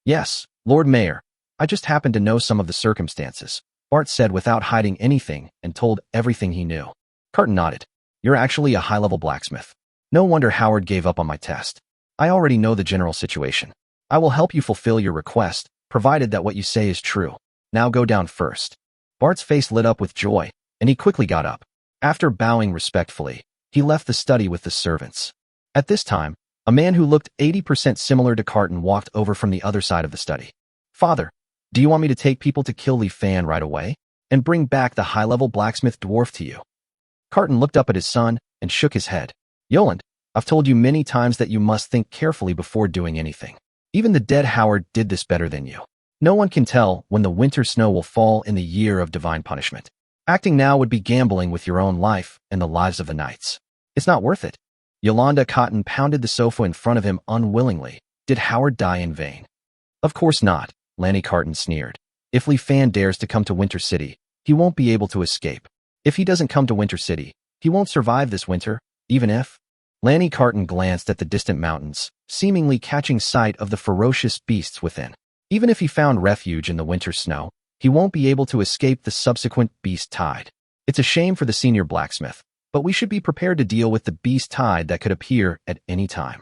Yes, Lord Mayor. I just happen to know some of the circumstances, Bart said without hiding anything and told everything he knew. Carton nodded. You're actually a high-level blacksmith. No wonder Howard gave up on my test. I already know the general situation. I will help you fulfill your request, provided that what you say is true. Now go down first. Bart's face lit up with joy, and he quickly got up. After bowing respectfully, he left the study with the servants. At this time, a man who looked 80% similar to Carton walked over from the other side of the study. Father, do you want me to take people to kill Li Fan right away and bring back the high-level blacksmith dwarf to you? Carton looked up at his son and shook his head. Yoland, I've told you many times that you must think carefully before doing anything. Even the dead Howard did this better than you. No one can tell when the winter snow will fall in the year of divine punishment. Acting now would be gambling with your own life and the lives of the knights. It's not worth it. Yolanda Cotton pounded the sofa in front of him unwillingly. Did Howard die in vain? Of course not, Lanny Carton sneered. If Li Fan dares to come to Winter City, he won't be able to escape. If he doesn't come to Winter City, he won't survive this winter, even if... Lanny Carton glanced at the distant mountains, seemingly catching sight of the ferocious beasts within. Even if he found refuge in the winter snow, he won't be able to escape the subsequent beast tide. It's a shame for the senior blacksmith, but we should be prepared to deal with the beast tide that could appear at any time.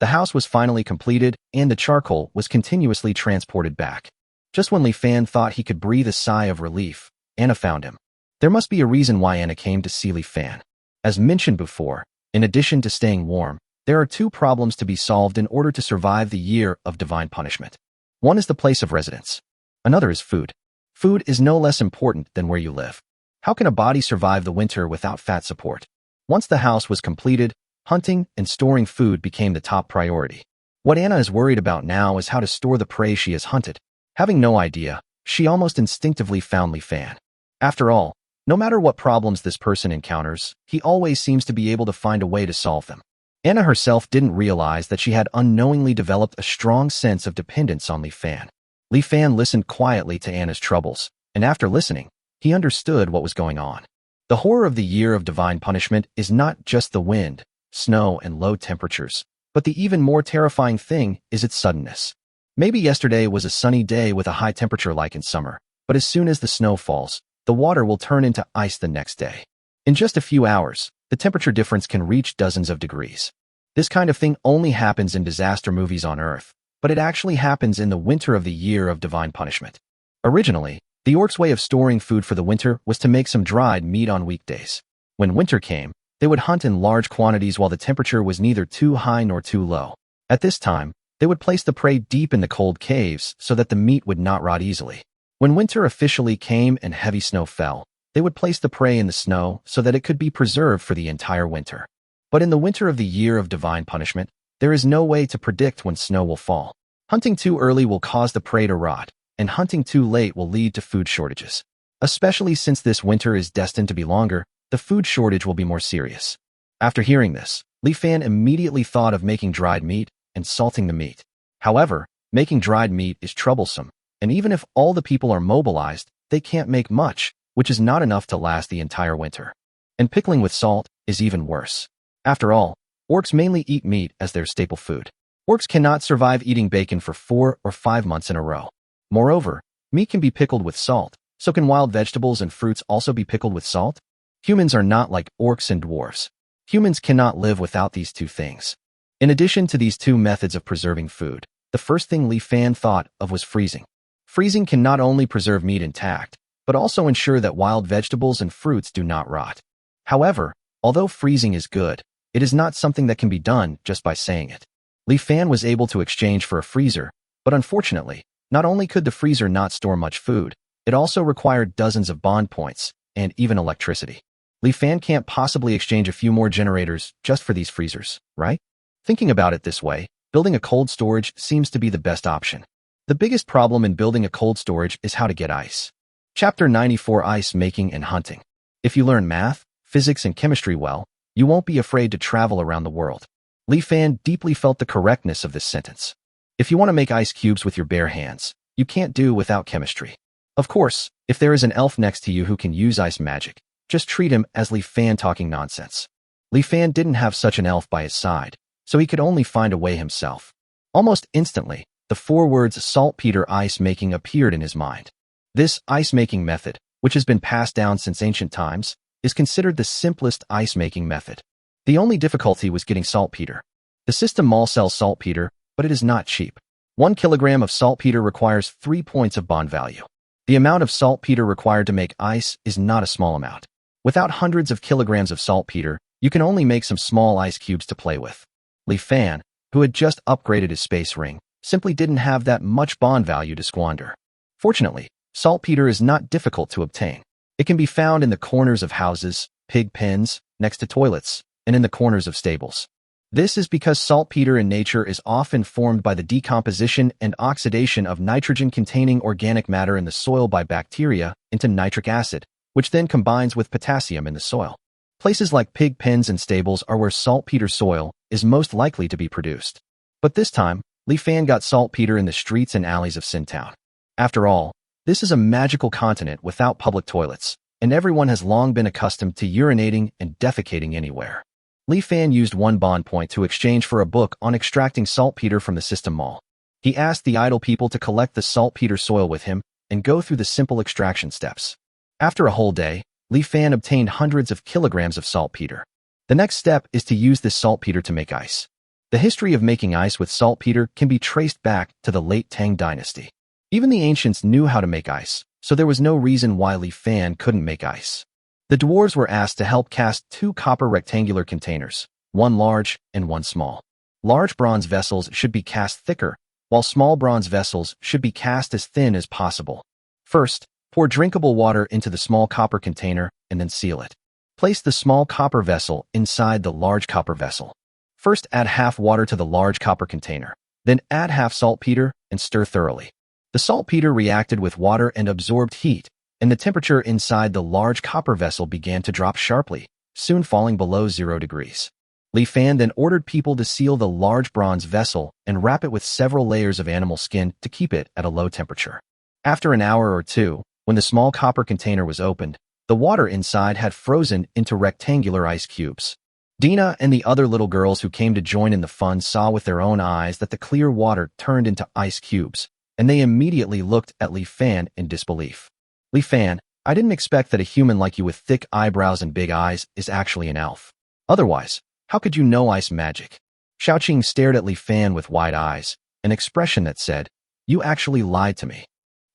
The house was finally completed, and the charcoal was continuously transported back. Just when Li Fan thought he could breathe a sigh of relief, Anna found him. There must be a reason why Anna came to see Li Fan. As mentioned before, in addition to staying warm, there are 2 problems to be solved in order to survive the year of divine punishment. One is the place of residence. Another is food. Food is no less important than where you live. How can a body survive the winter without fat support? Once the house was completed, hunting and storing food became the top priority. What Anna is worried about now is how to store the prey she has hunted. Having no idea, she almost instinctively found Li Fan. After all, no matter what problems this person encounters, he always seems to be able to find a way to solve them. Anna herself didn't realize that she had unknowingly developed a strong sense of dependence on Li Fan. Li Fan listened quietly to Anna's troubles, and after listening, he understood what was going on. The horror of the year of divine punishment is not just the wind, snow, and low temperatures, but the even more terrifying thing is its suddenness. Maybe yesterday was a sunny day with a high temperature like in summer, but as soon as the snow falls, the water will turn into ice the next day. In just a few hours, the temperature difference can reach dozens of degrees. This kind of thing only happens in disaster movies on Earth, but it actually happens in the winter of the year of divine punishment. Originally, the orcs' way of storing food for the winter was to make some dried meat on weekdays. When winter came, they would hunt in large quantities while the temperature was neither too high nor too low. At this time, they would place the prey deep in the cold caves so that the meat would not rot easily. When winter officially came and heavy snow fell, they would place the prey in the snow so that it could be preserved for the entire winter. But in the winter of the year of divine punishment, there is no way to predict when snow will fall. Hunting too early will cause the prey to rot, and hunting too late will lead to food shortages. Especially since this winter is destined to be longer, the food shortage will be more serious. After hearing this, Li Fan immediately thought of making dried meat and salting the meat. However, making dried meat is troublesome, and even if all the people are mobilized, they can't make much, which is not enough to last the entire winter. And pickling with salt is even worse. After all, orcs mainly eat meat as their staple food. Orcs cannot survive eating bacon for 4 or 5 months in a row. Moreover, meat can be pickled with salt, so can wild vegetables and fruits also be pickled with salt? Humans are not like orcs and dwarves. Humans cannot live without these 2 things. In addition to these 2 methods of preserving food, the first thing Li Fan thought of was freezing. Freezing can not only preserve meat intact, but also ensure that wild vegetables and fruits do not rot. However, although freezing is good, it is not something that can be done just by saying it. Li Fan was able to exchange for a freezer, but unfortunately, not only could the freezer not store much food, It also required dozens of bond points, and even electricity. Li Fan can't possibly exchange a few more generators just for these freezers, right? Thinking about it this way, building a cold storage seems to be the best option. The biggest problem in building a cold storage is how to get ice. Chapter 94: Ice Making and Hunting. If you learn math, physics, and chemistry well, you won't be afraid to travel around the world. Li Fan deeply felt the correctness of this sentence. If you want to make ice cubes with your bare hands, you can't do without chemistry. Of course, if there is an elf next to you who can use ice magic, just treat him as Li Fan talking nonsense. Li Fan didn't have such an elf by his side, so he could only find a way himself. Almost instantly, the 4 words saltpeter ice making appeared in his mind. This ice-making method, which has been passed down since ancient times, is considered the simplest ice-making method. The only difficulty was getting saltpeter. The system mall sells saltpeter, but it is not cheap. 1 kilogram of saltpeter requires 3 points of bond value. The amount of saltpeter required to make ice is not a small amount. Without hundreds of kilograms of saltpeter, you can only make some small ice cubes to play with. Li Fan, who had just upgraded his space ring, simply didn't have that much bond value to squander. Fortunately, saltpeter is not difficult to obtain. It can be found in the corners of houses, pig pens, next to toilets, and in the corners of stables. This is because saltpeter in nature is often formed by the decomposition and oxidation of nitrogen-containing organic matter in the soil by bacteria into nitric acid, which then combines with potassium in the soil. Places like pig pens and stables are where saltpeter soil is most likely to be produced. But this time, Li Fan got saltpeter in the streets and alleys of Sintown. After all, this is a magical continent without public toilets, and everyone has long been accustomed to urinating and defecating anywhere. Li Fan used 1 bond point to exchange for a book on extracting saltpeter from the system mall. He asked the idle people to collect the saltpeter soil with him and go through the simple extraction steps. After a whole day, Li Fan obtained hundreds of kilograms of saltpeter. The next step is to use this saltpeter to make ice. The history of making ice with saltpeter can be traced back to the late Tang dynasty. Even the ancients knew how to make ice, so there was no reason why Li Fan couldn't make ice. The dwarves were asked to help cast 2 copper rectangular containers, 1 large and 1 small. Large bronze vessels should be cast thicker, while small bronze vessels should be cast as thin as possible. First, pour drinkable water into the small copper container and then seal it. Place the small copper vessel inside the large copper vessel. First, add half water to the large copper container, then add half saltpeter and stir thoroughly. The saltpeter reacted with water and absorbed heat, and the temperature inside the large copper vessel began to drop sharply, soon falling below 0 degrees. Li Fan then ordered people to seal the large bronze vessel and wrap it with several layers of animal skin to keep it at a low temperature. After an hour or two, when the small copper container was opened, the water inside had frozen into rectangular ice cubes. Dina and the other little girls who came to join in the fun saw with their own eyes that the clear water turned into ice cubes, and they immediately looked at Li Fan in disbelief. Li Fan, I didn't expect that a human like you with thick eyebrows and big eyes is actually an elf. Otherwise, how could you know ice magic? Xiaoqing stared at Li Fan with wide eyes, an expression that said, "You actually lied to me."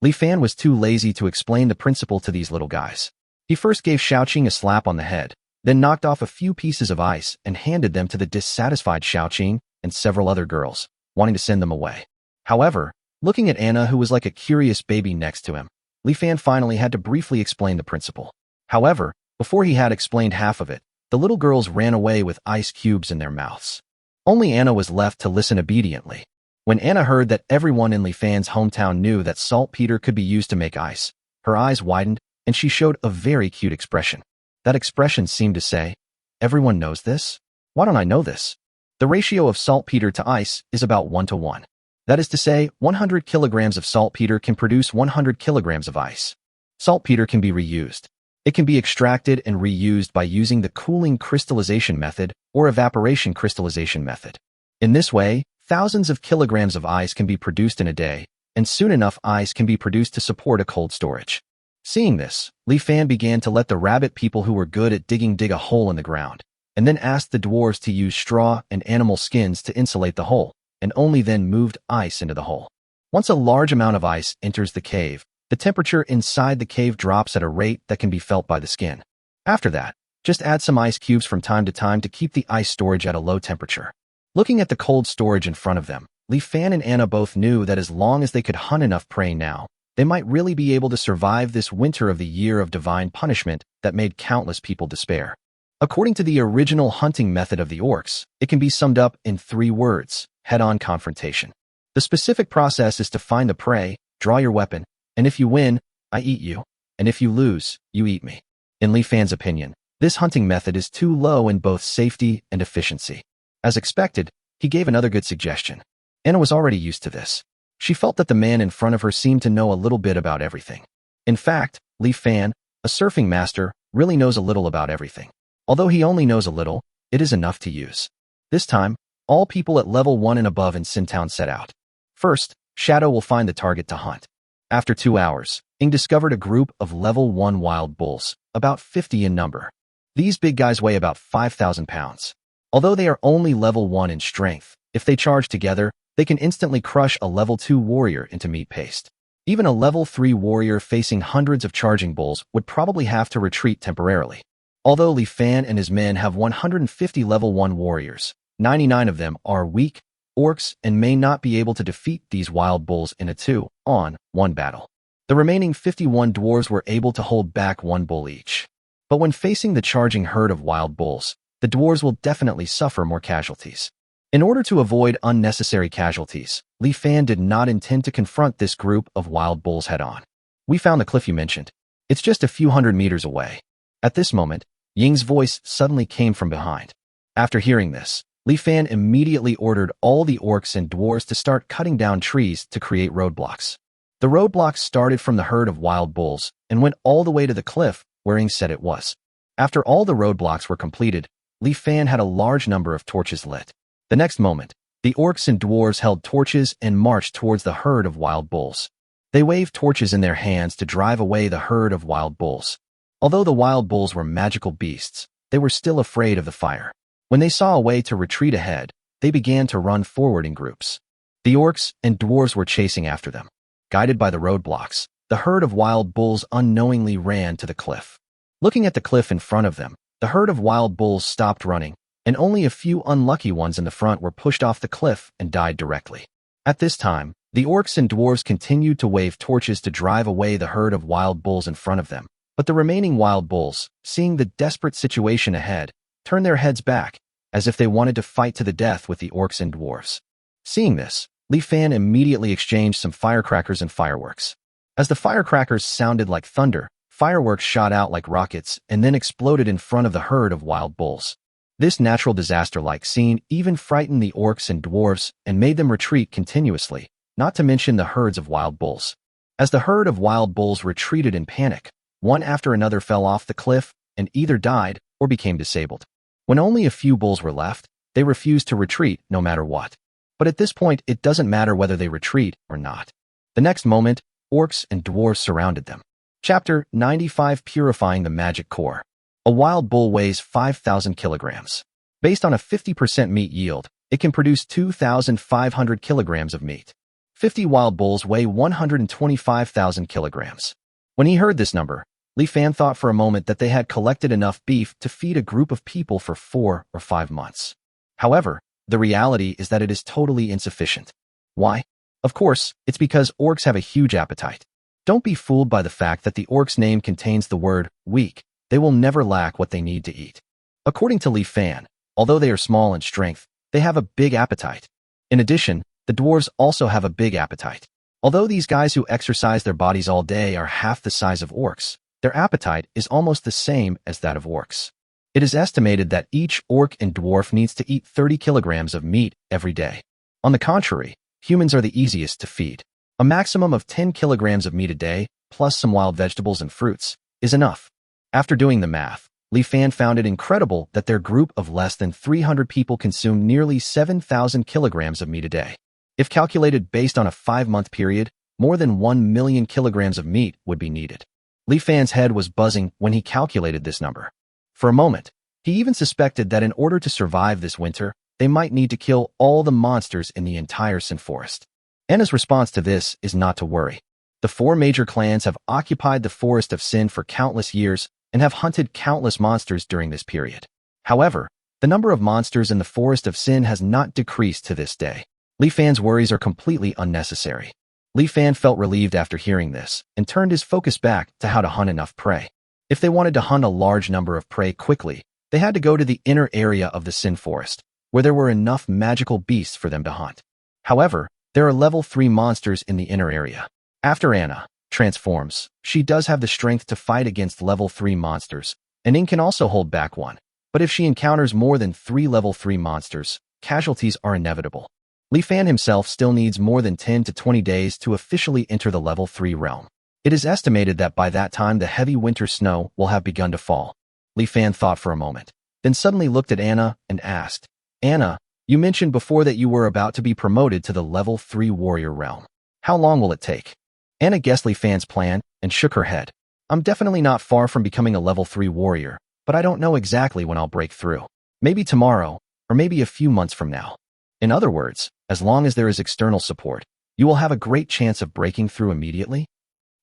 Li Fan was too lazy to explain the principle to these little guys. He first gave Xiaoqing a slap on the head, then knocked off a few pieces of ice and handed them to the dissatisfied Xiaoqing and several other girls, wanting to send them away. However, looking at Anna, who was like a curious baby next to him, Li Fan finally had to briefly explain the principle. However, before he had explained half of it, the little girls ran away with ice cubes in their mouths. Only Anna was left to listen obediently. When Anna heard that everyone in Li Fan's hometown knew that saltpeter could be used to make ice, her eyes widened and she showed a very cute expression. That expression seemed to say, "Everyone knows this? Why don't I know this?" The ratio of saltpeter to ice is about 1 to 1. That is to say, 100 kilograms of saltpeter can produce 100 kilograms of ice. Saltpeter can be reused. It can be extracted and reused by using the cooling crystallization method or evaporation crystallization method. In this way, thousands of kilograms of ice can be produced in a day, and soon enough ice can be produced to support a cold storage. Seeing this, Li Fan began to let the rabbit people who were good at digging dig a hole in the ground, and then asked the dwarves to use straw and animal skins to insulate the hole, and only then moved ice into the hole. Once a large amount of ice enters the cave, the temperature inside the cave drops at a rate that can be felt by the skin. After that, just add some ice cubes from time to time to keep the ice storage at a low temperature. Looking at the cold storage in front of them, Li Fan and Anna both knew that as long as they could hunt enough prey now, they might really be able to survive this winter of the year of divine punishment that made countless people despair. According to the original hunting method of the orcs, it can be summed up in 3 words: head-on confrontation. The specific process is to find the prey, draw your weapon, and if you win, I eat you, and if you lose, you eat me. In Li Fan's opinion, this hunting method is too low in both safety and efficiency. As expected, he gave another good suggestion. Anna was already used to this. She felt that the man in front of her seemed to know a little bit about everything. In fact, Li Fan, a surfing master, really knows a little about everything. Although he only knows a little, it is enough to use. This time, all people at level 1 and above in Sintown set out. First, Shadow will find the target to hunt. After 2 hours, Ing discovered a group of level 1 wild bulls, about 50 in number. These big guys weigh about 5,000 pounds. Although they are only level 1 in strength, if they charge together, they can instantly crush a level 2 warrior into meat paste. Even a level 3 warrior facing hundreds of charging bulls would probably have to retreat temporarily. Although Li Fan and his men have 150 level 1 warriors, 99 of them are weak orcs and may not be able to defeat these wild bulls in a 2-on-1 battle. The remaining 51 dwarves were able to hold back 1 bull each. But when facing the charging herd of wild bulls, the dwarves will definitely suffer more casualties. In order to avoid unnecessary casualties, Li Fan did not intend to confront this group of wild bulls head-on. We found the cliff you mentioned. It's just a few hundred meters away. At this moment, Ying's voice suddenly came from behind. After hearing this, Li Fan immediately ordered all the orcs and dwarves to start cutting down trees to create roadblocks. The roadblocks started from the herd of wild bulls and went all the way to the cliff where Ying said it was. After all the roadblocks were completed, Li Fan had a large number of torches lit. The next moment, the orcs and dwarves held torches and marched towards the herd of wild bulls. They waved torches in their hands to drive away the herd of wild bulls. Although the wild bulls were magical beasts, they were still afraid of the fire. When they saw a way to retreat ahead, they began to run forward in groups. The orcs and dwarves were chasing after them. Guided by the roadblocks, the herd of wild bulls unknowingly ran to the cliff. Looking at the cliff in front of them, the herd of wild bulls stopped running, and only a few unlucky ones in the front were pushed off the cliff and died directly. At this time, the orcs and dwarves continued to wave torches to drive away the herd of wild bulls in front of them. But the remaining wild bulls, seeing the desperate situation ahead, turned their heads back, as if they wanted to fight to the death with the orcs and dwarves. Seeing this, Li Fan immediately exchanged some firecrackers and fireworks. As the firecrackers sounded like thunder, fireworks shot out like rockets and then exploded in front of the herd of wild bulls. This natural disaster-like scene even frightened the orcs and dwarves and made them retreat continuously, not to mention the herds of wild bulls. As the herd of wild bulls retreated in panic, one after another fell off the cliff and either died or became disabled. When only a few bulls were left, they refused to retreat no matter what. But at this point, it doesn't matter whether they retreat or not. The next moment, orcs and dwarves surrounded them. Chapter 95: Purifying the Magic Core. A wild bull weighs 5,000 kilograms. Based on a 50% meat yield, it can produce 2,500 kilograms of meat. 50 wild bulls weigh 125,000 kilograms. When he heard this number, Li Fan thought for a moment that they had collected enough beef to feed a group of people for 4 or 5 months. However, the reality is that it is totally insufficient. Why? Of course, it's because orcs have a huge appetite. Don't be fooled by the fact that the orc's name contains the word weak. They will never lack what they need to eat. According to Li Fan, although they are small in strength, they have a big appetite. In addition, the dwarves also have a big appetite. Although these guys who exercise their bodies all day are half the size of orcs, their appetite is almost the same as that of orcs. It is estimated that each orc and dwarf needs to eat 30 kilograms of meat every day. On the contrary, humans are the easiest to feed. A maximum of 10 kilograms of meat a day, plus some wild vegetables and fruits, is enough. After doing the math, Li Fan found it incredible that their group of less than 300 people consumed nearly 7,000 kilograms of meat a day. If calculated based on a 5-month period, more than 1 million kilograms of meat would be needed. Li Fan's head was buzzing when he calculated this number. For a moment, he even suspected that in order to survive this winter, they might need to kill all the monsters in the entire Sin Forest. Anna's response to this is not to worry. The 4 major clans have occupied the Forest of Sin for countless years and have hunted countless monsters during this period. However, the number of monsters in the Forest of Sin has not decreased to this day. Li Fan's worries are completely unnecessary. Li Fan felt relieved after hearing this and turned his focus back to how to hunt enough prey. If they wanted to hunt a large number of prey quickly, they had to go to the inner area of the Sin Forest, where there were enough magical beasts for them to hunt. However, there are level 3 monsters in the inner area. After Anna transforms, she does have the strength to fight against level 3 monsters, and Ing can also hold back one. But if she encounters more than 3 level 3 monsters, casualties are inevitable. Li Fan himself still needs more than 10 to 20 days to officially enter the level 3 realm. It is estimated that by that time the heavy winter snow will have begun to fall. Li Fan thought for a moment, then suddenly looked at Anna and asked, Anna, you mentioned before that you were about to be promoted to the level 3 warrior realm. How long will it take? Anna guessed Li Fan's plan and shook her head. I'm definitely not far from becoming a level 3 warrior, but I don't know exactly when I'll break through. Maybe tomorrow, or maybe a few months from now. In other words, as long as there is external support, you will have a great chance of breaking through immediately?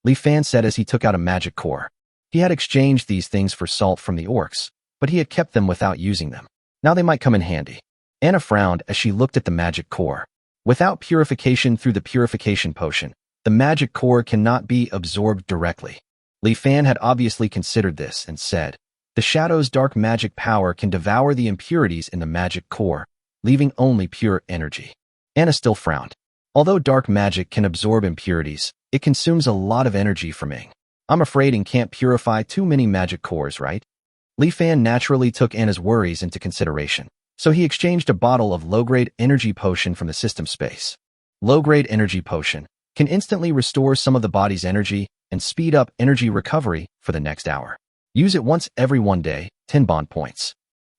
Li Fan said as he took out a magic core. He had exchanged these things for salt from the orcs, but he had kept them without using them. Now they might come in handy. Anna frowned as she looked at the magic core. Without purification through the purification potion, the magic core cannot be absorbed directly. Li Fan had obviously considered this and said, the shadow's dark magic power can devour the impurities in the magic core, leaving only pure energy. Anna still frowned. Although dark magic can absorb impurities, it consumes a lot of energy from Ing. I'm afraid Ing can't purify too many magic cores, right? Li Fan naturally took Anna's worries into consideration, so he exchanged a bottle of low-grade energy potion from the system space. Low-grade energy potion can instantly restore some of the body's energy and speed up energy recovery for the next hour. Use it once every 1 day, 10 bond points.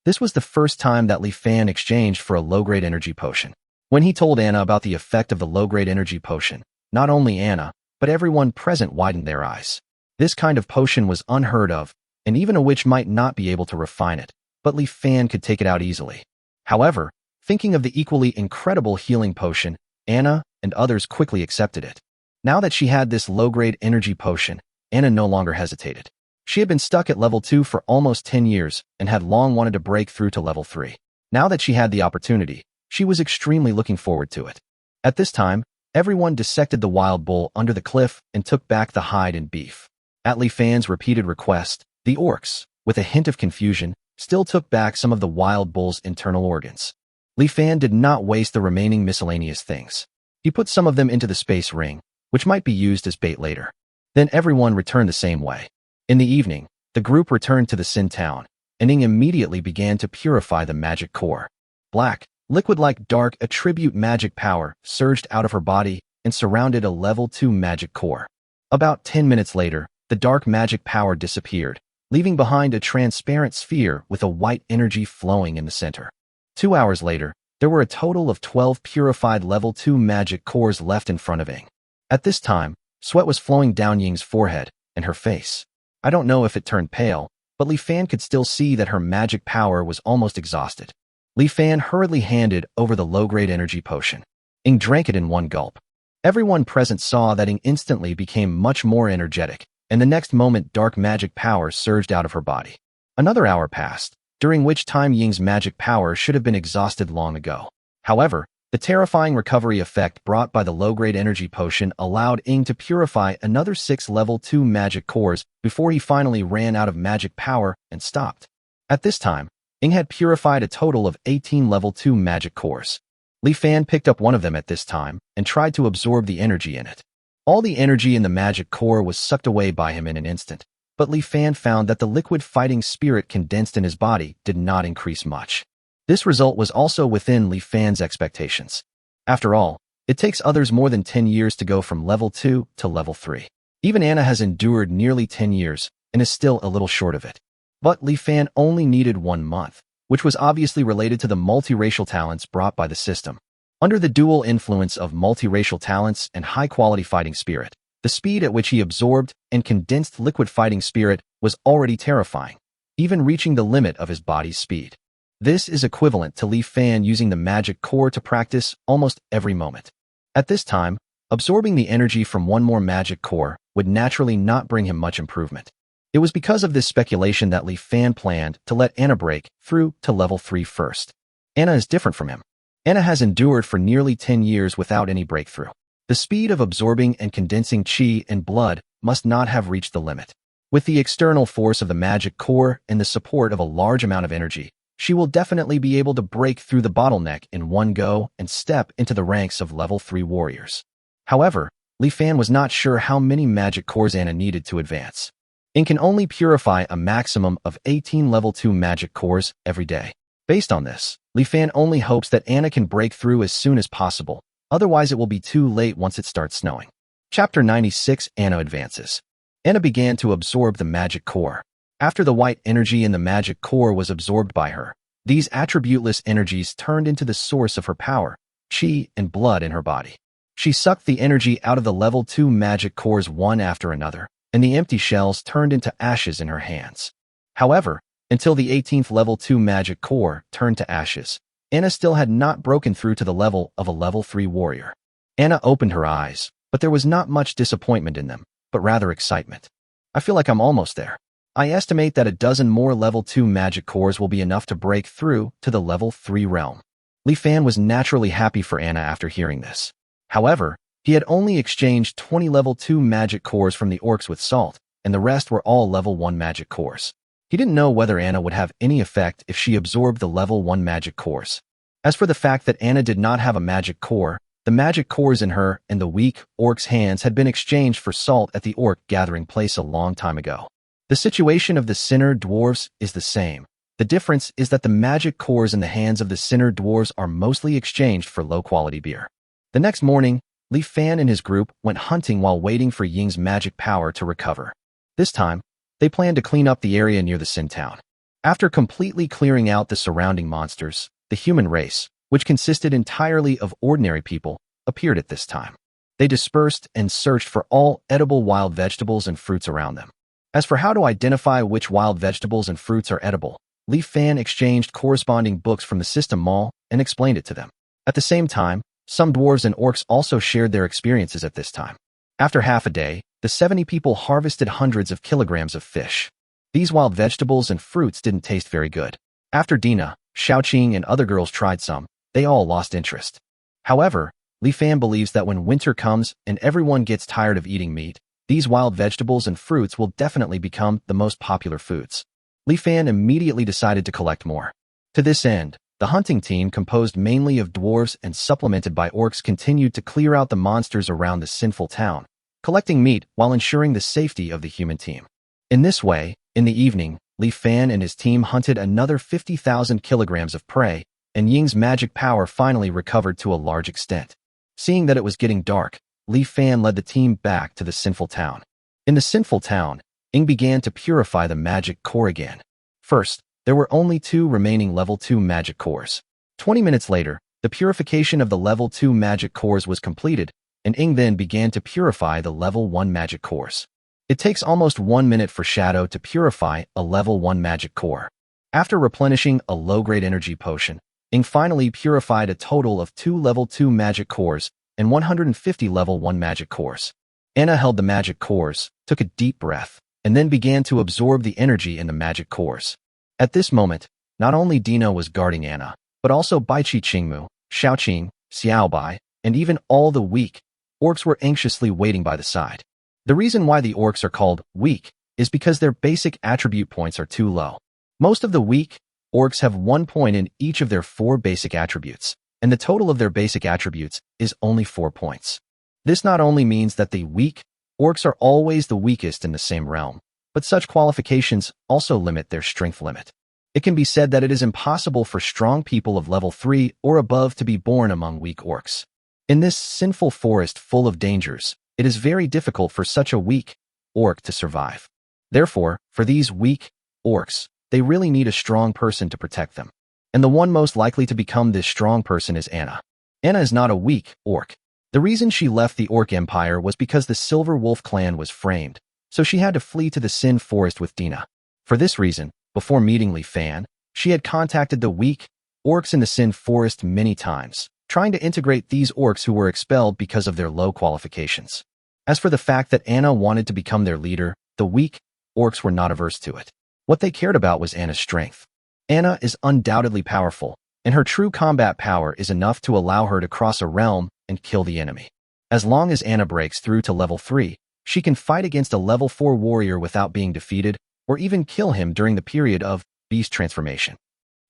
This was the first time that Li Fan exchanged for a low-grade energy potion. When he told Anna about the effect of the low-grade energy potion, not only Anna, but everyone present widened their eyes. This kind of potion was unheard of, and even a witch might not be able to refine it, but Li Fan could take it out easily. However, thinking of the equally incredible healing potion, Anna and others quickly accepted it. Now that she had this low-grade energy potion, Anna no longer hesitated. She had been stuck at level 2 for almost 10 years and had long wanted to break through to level 3. Now that she had the opportunity, she was extremely looking forward to it. At this time, everyone dissected the wild bull under the cliff and took back the hide and beef. At Li Fan's repeated request, the orcs, with a hint of confusion, still took back some of the wild bull's internal organs. Li Fan did not waste the remaining miscellaneous things. He put some of them into the space ring, which might be used as bait later. Then everyone returned the same way. In the evening, the group returned to the Sin Town, and Ing immediately began to purify the magic core. Black, liquid-like dark attribute magic power surged out of her body and surrounded a level 2 magic core. About 10 minutes later, the dark magic power disappeared, leaving behind a transparent sphere with a white energy flowing in the center. 2 hours later, there were a total of 12 purified level 2 magic cores left in front of Ing. At this time, sweat was flowing down Ying's forehead and her face. I don't know if it turned pale, but Li Fan could still see that her magic power was almost exhausted. Li Fan hurriedly handed over the low-grade energy potion. Ing drank it in one gulp. Everyone present saw that Ing instantly became much more energetic, and the next moment dark magic power surged out of her body. Another hour passed, during which time Ying's magic power should have been exhausted long ago. However, the terrifying recovery effect brought by the low-grade energy potion allowed Ing to purify another 6 level 2 magic cores before he finally ran out of magic power and stopped. At this time, Ing had purified a total of 18 level 2 magic cores. Li Fan picked up one of them at this time and tried to absorb the energy in it. All the energy in the magic core was sucked away by him in an instant, but Li Fan found that the liquid fighting spirit condensed in his body did not increase much. This result was also within Li Fan's expectations. After all, it takes others more than 10 years to go from level 2 to level 3. Even Anna has endured nearly 10 years and is still a little short of it. But Li Fan only needed 1 month, which was obviously related to the multiracial talents brought by the system. Under the dual influence of multiracial talents and high-quality fighting spirit, the speed at which he absorbed and condensed liquid fighting spirit was already terrifying, even reaching the limit of his body's speed. This is equivalent to Li Fan using the magic core to practice almost every moment. At this time, absorbing the energy from one more magic core would naturally not bring him much improvement. It was because of this speculation that Li Fan planned to let Anna break through to level 3 first. Anna is different from him. Anna has endured for nearly 10 years without any breakthrough. The speed of absorbing and condensing chi and blood must not have reached the limit. With the external force of the magic core and the support of a large amount of energy, she will definitely be able to break through the bottleneck in one go and step into the ranks of level 3 warriors. However, Li Fan was not sure how many magic cores Anna needed to advance. Ing can only purify a maximum of 18 level 2 magic cores every day. Based on this, Li Fan only hopes that Anna can break through as soon as possible, otherwise it will be too late once it starts snowing. Chapter 96. Anna advances. Anna began to absorb the magic core. After the white energy in the magic core was absorbed by her, these attributeless energies turned into the source of her power, chi and blood in her body. She sucked the energy out of the level 2 magic cores one after another, and the empty shells turned into ashes in her hands. However, until the 18th level 2 magic core turned to ashes, Anna still had not broken through to the level of a level 3 warrior. Anna opened her eyes, but there was not much disappointment in them, but rather excitement. I feel like I'm almost there. I estimate that a dozen more level 2 magic cores will be enough to break through to the level 3 realm. Li Fan was naturally happy for Anna after hearing this. However, he had only exchanged 20 level 2 magic cores from the orcs with salt, and the rest were all level 1 magic cores. He didn't know whether Anna would have any effect if she absorbed the level 1 magic cores. As for the fact that Anna did not have a magic core, the magic cores in her and the weak orc's hands had been exchanged for salt at the orc gathering place a long time ago. The situation of the sinner dwarves is the same. The difference is that the magic cores in the hands of the sinner dwarves are mostly exchanged for low-quality beer. The next morning, Li Fan and his group went hunting while waiting for Ying's magic power to recover. This time, they planned to clean up the area near the Sin Town. After completely clearing out the surrounding monsters, the human race, which consisted entirely of ordinary people, appeared at this time. They dispersed and searched for all edible wild vegetables and fruits around them. As for how to identify which wild vegetables and fruits are edible, Li Fan exchanged corresponding books from the system mall and explained it to them. At the same time, some dwarves and orcs also shared their experiences at this time. After half a day, the 70 people harvested hundreds of kilograms of fish. These wild vegetables and fruits didn't taste very good. After Dina, Xiaoqing, and other girls tried some, they all lost interest. However, Li Fan believes that when winter comes and everyone gets tired of eating meat, these wild vegetables and fruits will definitely become the most popular foods. Li Fan immediately decided to collect more. To this end, the hunting team, composed mainly of dwarves and supplemented by orcs, continued to clear out the monsters around the sinful town, collecting meat while ensuring the safety of the human team. In this way, in the evening, Li Fan and his team hunted another 50,000 kilograms of prey, and Ying's magic power finally recovered to a large extent. Seeing that it was getting dark, Li Fan led the team back to the sinful town. In the sinful town, Ying began to purify the magic core again. First, there were only 2 remaining level 2 magic cores. 20 minutes later, the purification of the level 2 magic cores was completed, and Ying then began to purify the level 1 magic cores. It takes almost 1 minute for Shadow to purify a level 1 magic core. After replenishing a low-grade energy potion, Ying finally purified a total of 2 level 2 magic cores and 150 level 1 magic cores. Anna held the magic cores, took a deep breath, and then began to absorb the energy in the magic cores. At this moment, not only Dino was guarding Anna, but also Baichi Qingmu, Xiaoqing, Xiaobai, and even all the weak orcs were anxiously waiting by the side. The reason why the orcs are called weak is because their basic attribute points are too low. Most of the weak orcs have 1 point in each of their 4 basic attributes, and the total of their basic attributes is only 4 points. This not only means that the weak orcs are always the weakest in the same realm, but such qualifications also limit their strength limit. It can be said that it is impossible for strong people of level 3 or above to be born among weak orcs. In this sinful forest full of dangers, it is very difficult for such a weak orc to survive. Therefore, for these weak orcs, they really need a strong person to protect them. And the one most likely to become this strong person is Anna. Anna is not a weak orc. The reason she left the Orc Empire was because the Silver Wolf clan was framed, so she had to flee to the Sin Forest with Dina. For this reason, before meeting Li Fan, she had contacted the weak orcs in the Sin Forest many times, trying to integrate these orcs who were expelled because of their low qualifications. As for the fact that Anna wanted to become their leader, the weak orcs were not averse to it. What they cared about was Anna's strength. Anna is undoubtedly powerful, and her true combat power is enough to allow her to cross a realm and kill the enemy. As long as Anna breaks through to level 3, she can fight against a level 4 warrior without being defeated, or even kill him during the period of beast transformation.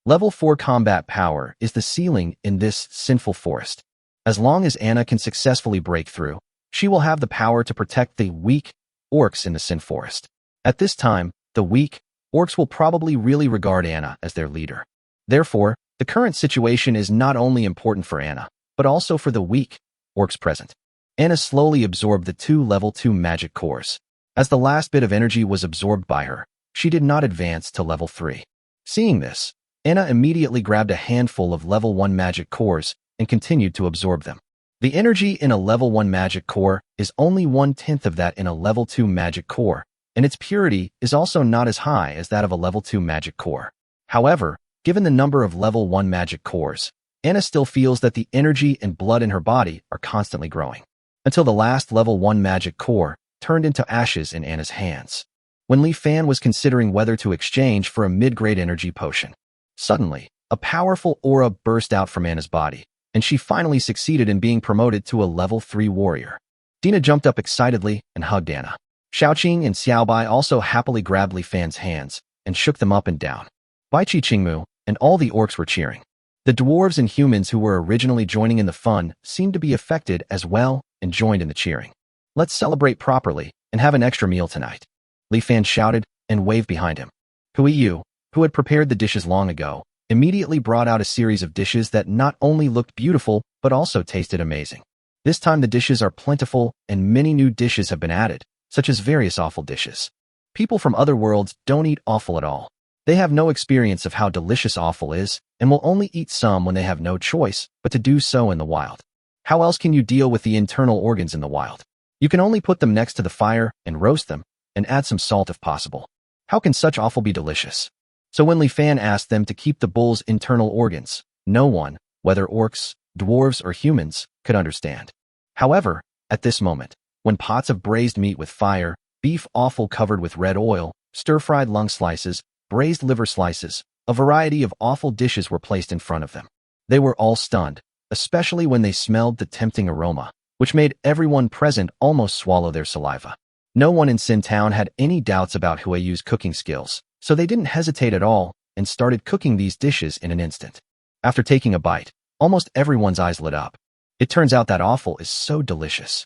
Level 4 combat power is the ceiling in this sinful forest. As long as Anna can successfully break through, she will have the power to protect the weak orcs in the Sin Forest. At this time, the weak orcs will probably really regard Anna as their leader. Therefore, the current situation is not only important for Anna, but also for the weak orcs present. Anna slowly absorbed the 2 level 2 magic cores. As the last bit of energy was absorbed by her, she did not advance to level 3. Seeing this, Anna immediately grabbed a handful of level 1 magic cores and continued to absorb them. The energy in a level 1 magic core is only 1/10 of that in a level 2 magic core, and its purity is also not as high as that of a level 2 magic core. However, given the number of level 1 magic cores, Anna still feels that the energy and blood in her body are constantly growing, until the last level 1 magic core turned into ashes in Anna's hands. When Li Fan was considering whether to exchange for a mid-grade energy potion, suddenly, a powerful aura burst out from Anna's body, and she finally succeeded in being promoted to a level 3 warrior. Dina jumped up excitedly and hugged Anna. Xiaoqing and Xiaobai also happily grabbed Li Fan's hands and shook them up and down. Baiqi Qingmu and all the orcs were cheering. The dwarves and humans who were originally joining in the fun seemed to be affected as well and joined in the cheering. Let's celebrate properly and have an extra meal tonight, Li Fan shouted and waved behind him. Hui Yu, who had prepared the dishes long ago, immediately brought out a series of dishes that not only looked beautiful, but also tasted amazing. This time the dishes are plentiful and many new dishes have been added, such as various offal dishes. People from other worlds don't eat offal at all. They have no experience of how delicious offal is and will only eat some when they have no choice but to do so in the wild. How else can you deal with the internal organs in the wild? You can only put them next to the fire and roast them and add some salt if possible. How can such offal be delicious? So when Li Fan asked them to keep the bull's internal organs, no one, whether orcs, dwarves, or humans, could understand. However, at this moment, when pots of braised meat with fire, beef offal covered with red oil, stir-fried lung slices, braised liver slices, a variety of offal dishes were placed in front of them. They were all stunned, especially when they smelled the tempting aroma, which made everyone present almost swallow their saliva. No one in Sin Town had any doubts about Huayu's cooking skills, so they didn't hesitate at all and started cooking these dishes in an instant. After taking a bite, almost everyone's eyes lit up. It turns out that offal is so delicious.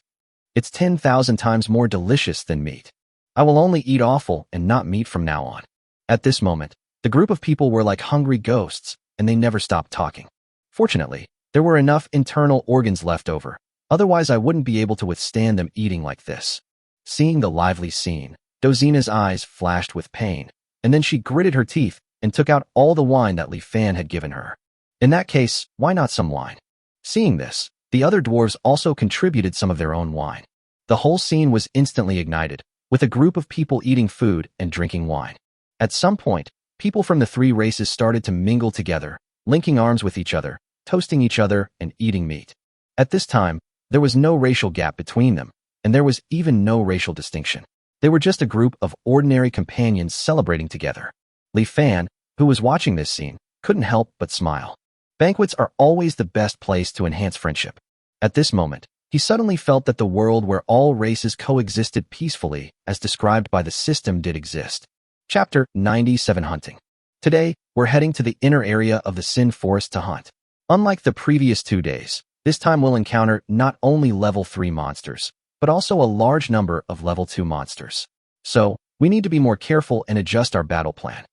It's 10,000 times more delicious than meat. I will only eat offal and not meat from now on. At this moment, the group of people were like hungry ghosts, and they never stopped talking. Fortunately, there were enough internal organs left over, otherwise I wouldn't be able to withstand them eating like this. Seeing the lively scene, Dozina's eyes flashed with pain, and then she gritted her teeth and took out all the wine that Li Fan had given her. In that case, why not some wine? Seeing this, the other dwarves also contributed some of their own wine. The whole scene was instantly ignited, with a group of people eating food and drinking wine. At some point, people from the 3 races started to mingle together, linking arms with each other, toasting each other, and eating meat. At this time, there was no racial gap between them, and there was even no racial distinction. They were just a group of ordinary companions celebrating together. Li Fan, who was watching this scene, couldn't help but smile. Banquets are always the best place to enhance friendship. At this moment, he suddenly felt that the world where all races coexisted peacefully, as described by the system, did exist. Chapter 97 Hunting. Today, we're heading to the inner area of the Sin Forest to hunt. Unlike the previous 2 days, this time we'll encounter not only level 3 monsters, but also a large number of level 2 monsters. So, we need to be more careful and adjust our battle plan.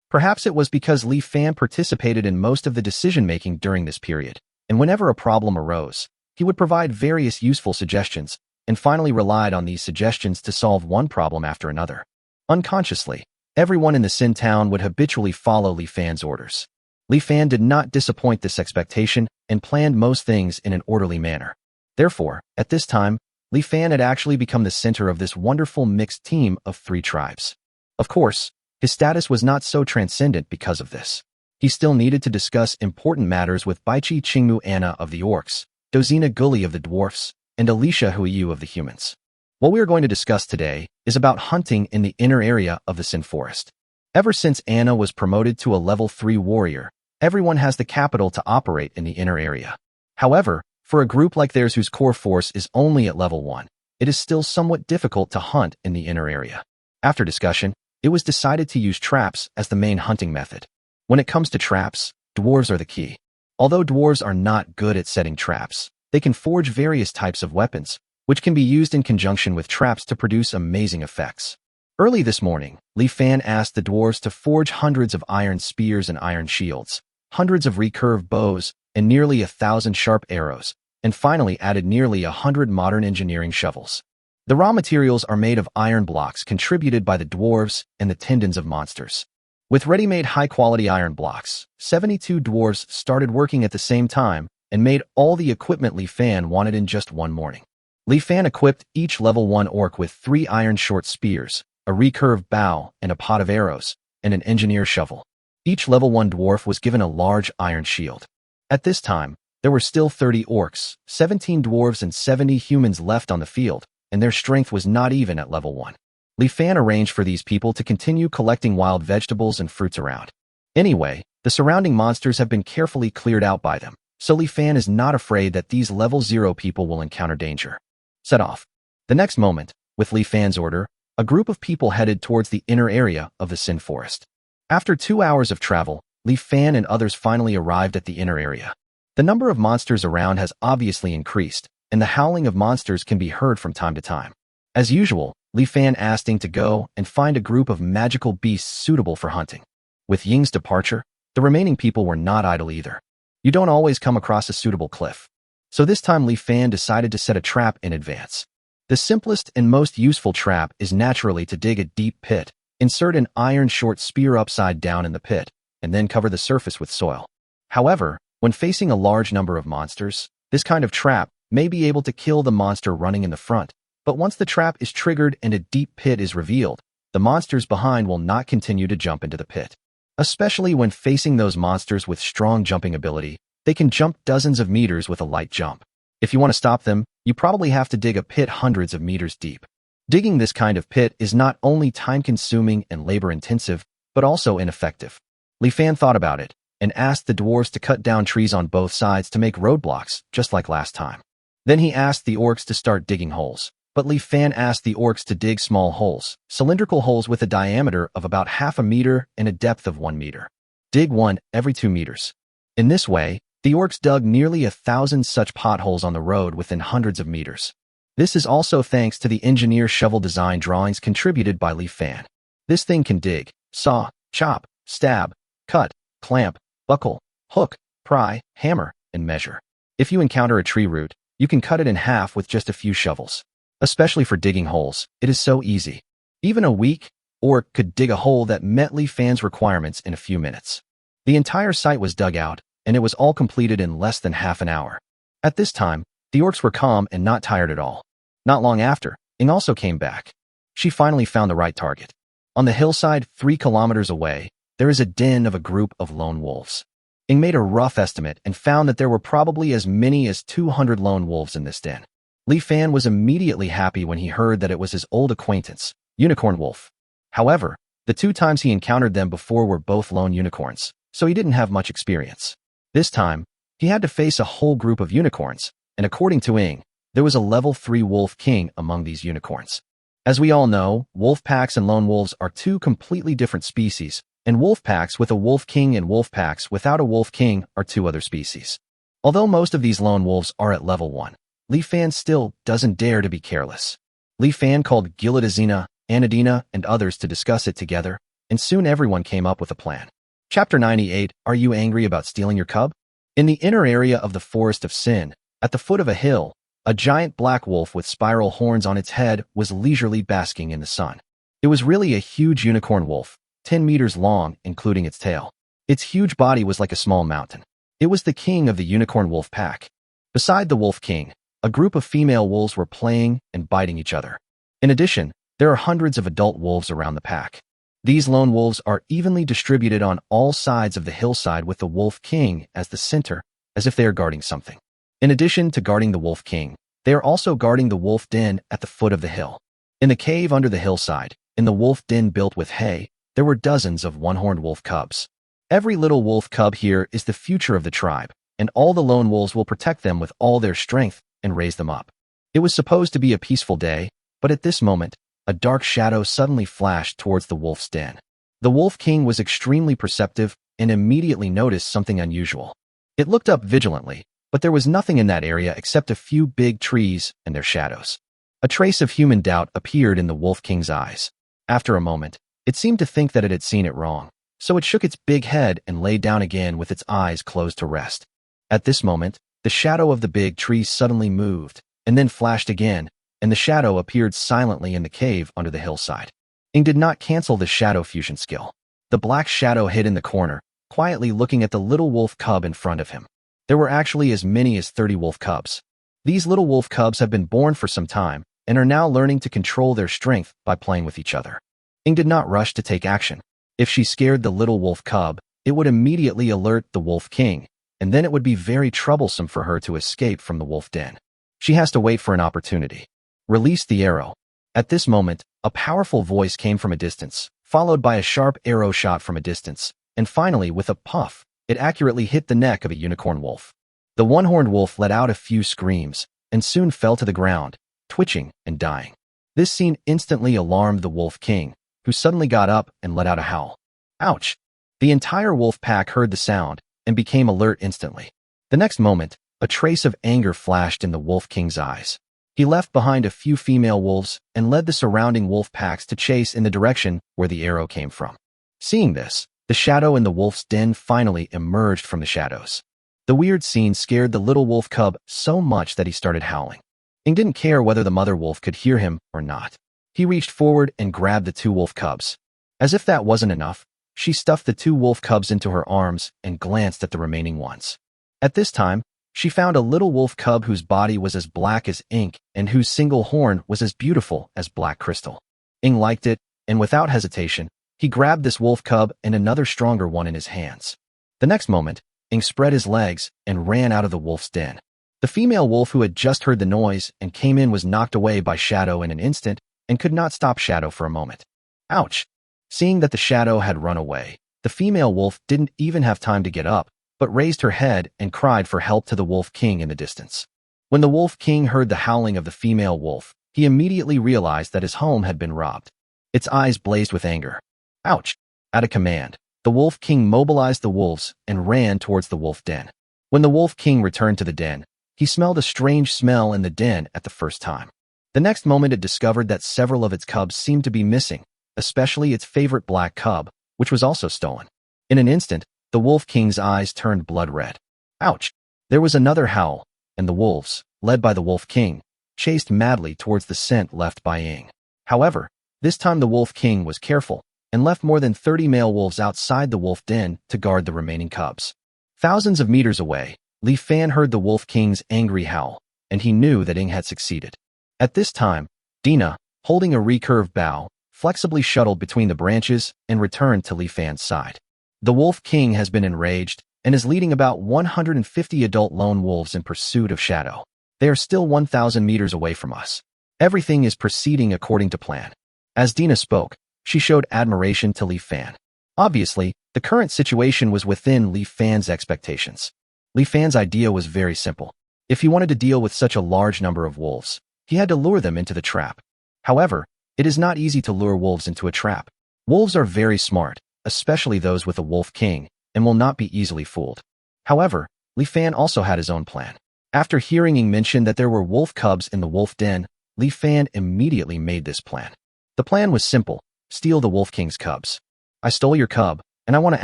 Perhaps it was because Li Fan participated in most of the decision-making during this period, and whenever a problem arose, he would provide various useful suggestions, and finally relied on these suggestions to solve one problem after another. Unconsciously, everyone in the Sin Town would habitually follow Li Fan's orders. Li Fan did not disappoint this expectation and planned most things in an orderly manner. Therefore, at this time, Li Fan had actually become the center of this wonderful mixed team of 3 tribes. Of course, his status was not so transcendent because of this. He still needed to discuss important matters with Baiqi Qingmu Anna of the orcs, Dozina Gully of the dwarfs, and Alicia Huiyu of the humans. What we are going to discuss today is about hunting in the inner area of the Sin Forest. Ever since Anna was promoted to a level 3 warrior, everyone has the capital to operate in the inner area. However, For a group like theirs whose core force is only at level 1, it is still somewhat difficult to hunt in the inner area. After discussion, it was decided to use traps as the main hunting method. When it comes to traps, dwarves are the key. Although dwarves are not good at setting traps, they can forge various types of weapons, which can be used in conjunction with traps to produce amazing effects. Early this morning, Li Fan asked the dwarves to forge hundreds of iron spears and iron shields, hundreds of recurve bows, and nearly 1,000 sharp arrows, and finally added nearly 100 modern engineering shovels. The raw materials are made of iron blocks contributed by the dwarves and the tendons of monsters. With ready-made high-quality iron blocks, 72 dwarves started working at the same time and made all the equipment Li Fan wanted in just one morning. Li Fan equipped each level 1 orc with 3 iron short spears, a recurve bow, and a pot of arrows, and an engineer shovel. Each level 1 dwarf was given a large iron shield. At this time, there were still 30 orcs, 17 dwarves, and 70 humans left on the field, and their strength was not even at level 1. Li Fan arranged for these people to continue collecting wild vegetables and fruits around. Anyway, the surrounding monsters have been carefully cleared out by them, so Li Fan is not afraid that these level 0 people will encounter danger. Set off. The next moment, with Li Fan's order, a group of people headed towards the inner area of the Sin Forest. After 2 hours of travel, Li Fan and others finally arrived at the inner area. The number of monsters around has obviously increased, and the howling of monsters can be heard from time to time. As usual, Li Fan asked Ying to go and find a group of magical beasts suitable for hunting. With Ying's departure, the remaining people were not idle either. You don't always come across a suitable cliff. So this time Li Fan decided to set a trap in advance. The simplest and most useful trap is naturally to dig a deep pit, insert an iron short spear upside down in the pit, and then cover the surface with soil. However, when facing a large number of monsters, this kind of trap may be able to kill the monster running in the front, but once the trap is triggered and a deep pit is revealed, the monsters behind will not continue to jump into the pit. Especially when facing those monsters with strong jumping ability, they can jump dozens of meters with a light jump. If you want to stop them, you probably have to dig a pit hundreds of meters deep. Digging this kind of pit is not only time-consuming and labor-intensive, but also ineffective. Li Fan thought about it and asked the dwarves to cut down trees on both sides to make roadblocks, just like last time. Then he asked the orcs to start digging holes, but Li Fan asked the orcs to dig small holes, cylindrical holes with a diameter of about half a meter and a depth of 1 meter. Dig one every 2 meters. In this way, the orcs dug nearly 1,000 such potholes on the road within hundreds of meters. This is also thanks to the engineer shovel design drawings contributed by Li Fan. This thing can dig, saw, chop, stab, cut, clamp, buckle, hook, pry, hammer, and measure. If you encounter a tree root, you can cut it in half with just a few shovels. Especially for digging holes, it is so easy. Even a weak orc could dig a hole that met Li Fan's requirements in a few minutes. The entire site was dug out, and it was all completed in less than half an hour. At this time, the orcs were calm and not tired at all. Not long after, Ying also came back. She finally found the right target. On the hillside 3 kilometers away, there is a den of a group of lone wolves. Ying made a rough estimate and found that there were probably as many as 200 lone wolves in this den. Li Fan was immediately happy when he heard that it was his old acquaintance, Unicorn Wolf. However, the 2 times he encountered them before were both lone unicorns, so he didn't have much experience. This time, he had to face a whole group of unicorns, and according to Ying, there was a level 3 wolf king among these unicorns. As we all know, wolf packs and lone wolves are 2 completely different species, and wolf packs with a wolf king and wolf packs without a wolf king are 2 other species. Although most of these lone wolves are at level 1, Li Fan still doesn't dare to be careless. Li Fan called Gilidazina, Anadina, and others to discuss it together, and soon everyone came up with a plan. Chapter 98, Are You Angry About Stealing Your Cub? In the inner area of the Forest of Sin, at the foot of a hill, a giant black wolf with spiral horns on its head was leisurely basking in the sun. It was really a huge unicorn wolf, 10 meters long, including its tail. Its huge body was like a small mountain. It was the king of the unicorn wolf pack. Beside the wolf king, a group of female wolves were playing and biting each other. In addition, there are hundreds of adult wolves around the pack. These lone wolves are evenly distributed on all sides of the hillside with the wolf king as the center, as if they are guarding something. In addition to guarding the wolf king, they are also guarding the wolf den at the foot of the hill. In the cave under the hillside, in the wolf den built with hay, there were dozens of one-horned wolf cubs. Every little wolf cub here is the future of the tribe, and all the lone wolves will protect them with all their strength and raise them up. It was supposed to be a peaceful day, but at this moment, a dark shadow suddenly flashed towards the wolf's den. The Wolf King was extremely perceptive and immediately noticed something unusual. It looked up vigilantly, but there was nothing in that area except a few big trees and their shadows. A trace of human doubt appeared in the Wolf King's eyes. After a moment, it seemed to think that it had seen it wrong, so it shook its big head and lay down again with its eyes closed to rest. At this moment, the shadow of the big tree suddenly moved, and then flashed again, and the shadow appeared silently in the cave under the hillside. Ing did not cancel the shadow fusion skill. The black shadow hid in the corner, quietly looking at the little wolf cub in front of him. There were actually as many as 30 wolf cubs. These little wolf cubs have been born for some time and are now learning to control their strength by playing with each other. Ing did not rush to take action. If she scared the little wolf cub, it would immediately alert the Wolf King, and then it would be very troublesome for her to escape from the wolf den. She has to wait for an opportunity. Release the arrow. At this moment, a powerful voice came from a distance, followed by a sharp arrow shot from a distance, and finally, with a puff, it accurately hit the neck of a unicorn wolf. The one-horned wolf let out a few screams, and soon fell to the ground, twitching and dying. This scene instantly alarmed the Wolf King, who suddenly got up and let out a howl. Ouch! The entire wolf pack heard the sound and became alert instantly. The next moment, a trace of anger flashed in the Wolf King's eyes. He left behind a few female wolves and led the surrounding wolf packs to chase in the direction where the arrow came from. Seeing this, the shadow in the wolf's den finally emerged from the shadows. The weird scene scared the little wolf cub so much that he started howling. Ing didn't care whether the mother wolf could hear him or not. He reached forward and grabbed the 2 wolf cubs. As if that wasn't enough, she stuffed the 2 wolf cubs into her arms and glanced at the remaining ones. At this time, she found a little wolf cub whose body was as black as ink and whose single horn was as beautiful as black crystal. Ing liked it, and without hesitation, he grabbed this wolf cub and another stronger one in his hands. The next moment, Ing spread his legs and ran out of the wolf's den. The female wolf who had just heard the noise and came in was knocked away by Shadow in an instant and could not stop Shadow for a moment. Ouch! Seeing that the Shadow had run away, the female wolf didn't even have time to get up, but raised her head and cried for help to the Wolf King in the distance. When the Wolf King heard the howling of the female wolf, he immediately realized that his home had been robbed. Its eyes blazed with anger. Ouch! At a command, the Wolf King mobilized the wolves and ran towards the wolf den. When the Wolf King returned to the den, he smelled a strange smell in the den at the first time. The next moment it discovered that several of its cubs seemed to be missing, especially its favorite black cub, which was also stolen. In an instant, the Wolf King's eyes turned blood red. Ouch! There was another howl, and the wolves, led by the Wolf King, chased madly towards the scent left by Ing. However, this time the Wolf King was careful and left more than 30 male wolves outside the wolf den to guard the remaining cubs. Thousands of meters away, Li Fan heard the Wolf King's angry howl, and he knew that Ing had succeeded. At this time, Dina, holding a recurved bow, flexibly shuttled between the branches and returned to Li Fan's side. The Wolf King has been enraged and is leading about 150 adult lone wolves in pursuit of Shadow. They are still 1,000 meters away from us. Everything is proceeding according to plan. As Dina spoke, she showed admiration to Li Fan. Obviously, the current situation was within Li Fan's expectations. Li Fan's idea was very simple. If he wanted to deal with such a large number of wolves, he had to lure them into the trap. However, it is not easy to lure wolves into a trap. Wolves are very smart, especially those with a Wolf King, and will not be easily fooled. However, Li Fan also had his own plan. After hearing Ing mention that there were wolf cubs in the wolf den, Li Fan immediately made this plan. The plan was simple: steal the Wolf King's cubs. I stole your cub, and I want to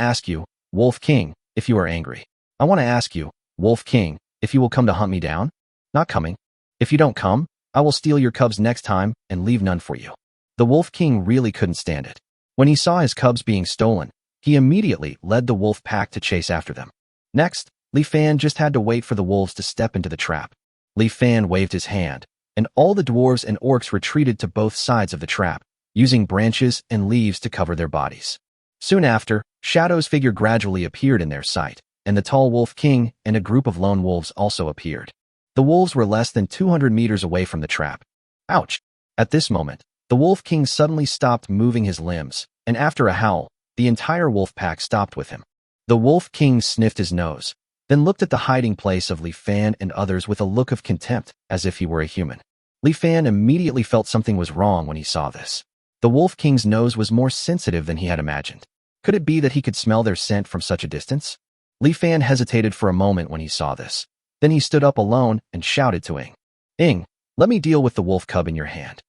ask you, Wolf King, if you are angry. I want to ask you, Wolf King, if you will come to hunt me down? Not coming. If you don't come, I will steal your cubs next time and leave none for you. The Wolf King really couldn't stand it. When he saw his cubs being stolen, he immediately led the wolf pack to chase after them. Next, Li Fan just had to wait for the wolves to step into the trap. Li Fan waved his hand, and all the dwarves and orcs retreated to both sides of the trap, using branches and leaves to cover their bodies. Soon after, Shadow's figure gradually appeared in their sight, and the tall Wolf King and a group of lone wolves also appeared. The wolves were less than 200 meters away from the trap. Ouch! At this moment, the Wolf King suddenly stopped moving his limbs, and after a howl, the entire wolf pack stopped with him. The Wolf King sniffed his nose, then looked at the hiding place of Li Fan and others with a look of contempt, as if he were a human. Li Fan immediately felt something was wrong when he saw this. The Wolf King's nose was more sensitive than he had imagined. Could it be that he could smell their scent from such a distance? Li Fan hesitated for a moment when he saw this. Then he stood up alone and shouted to Ing. Ing, let me deal with the wolf cub in your hand.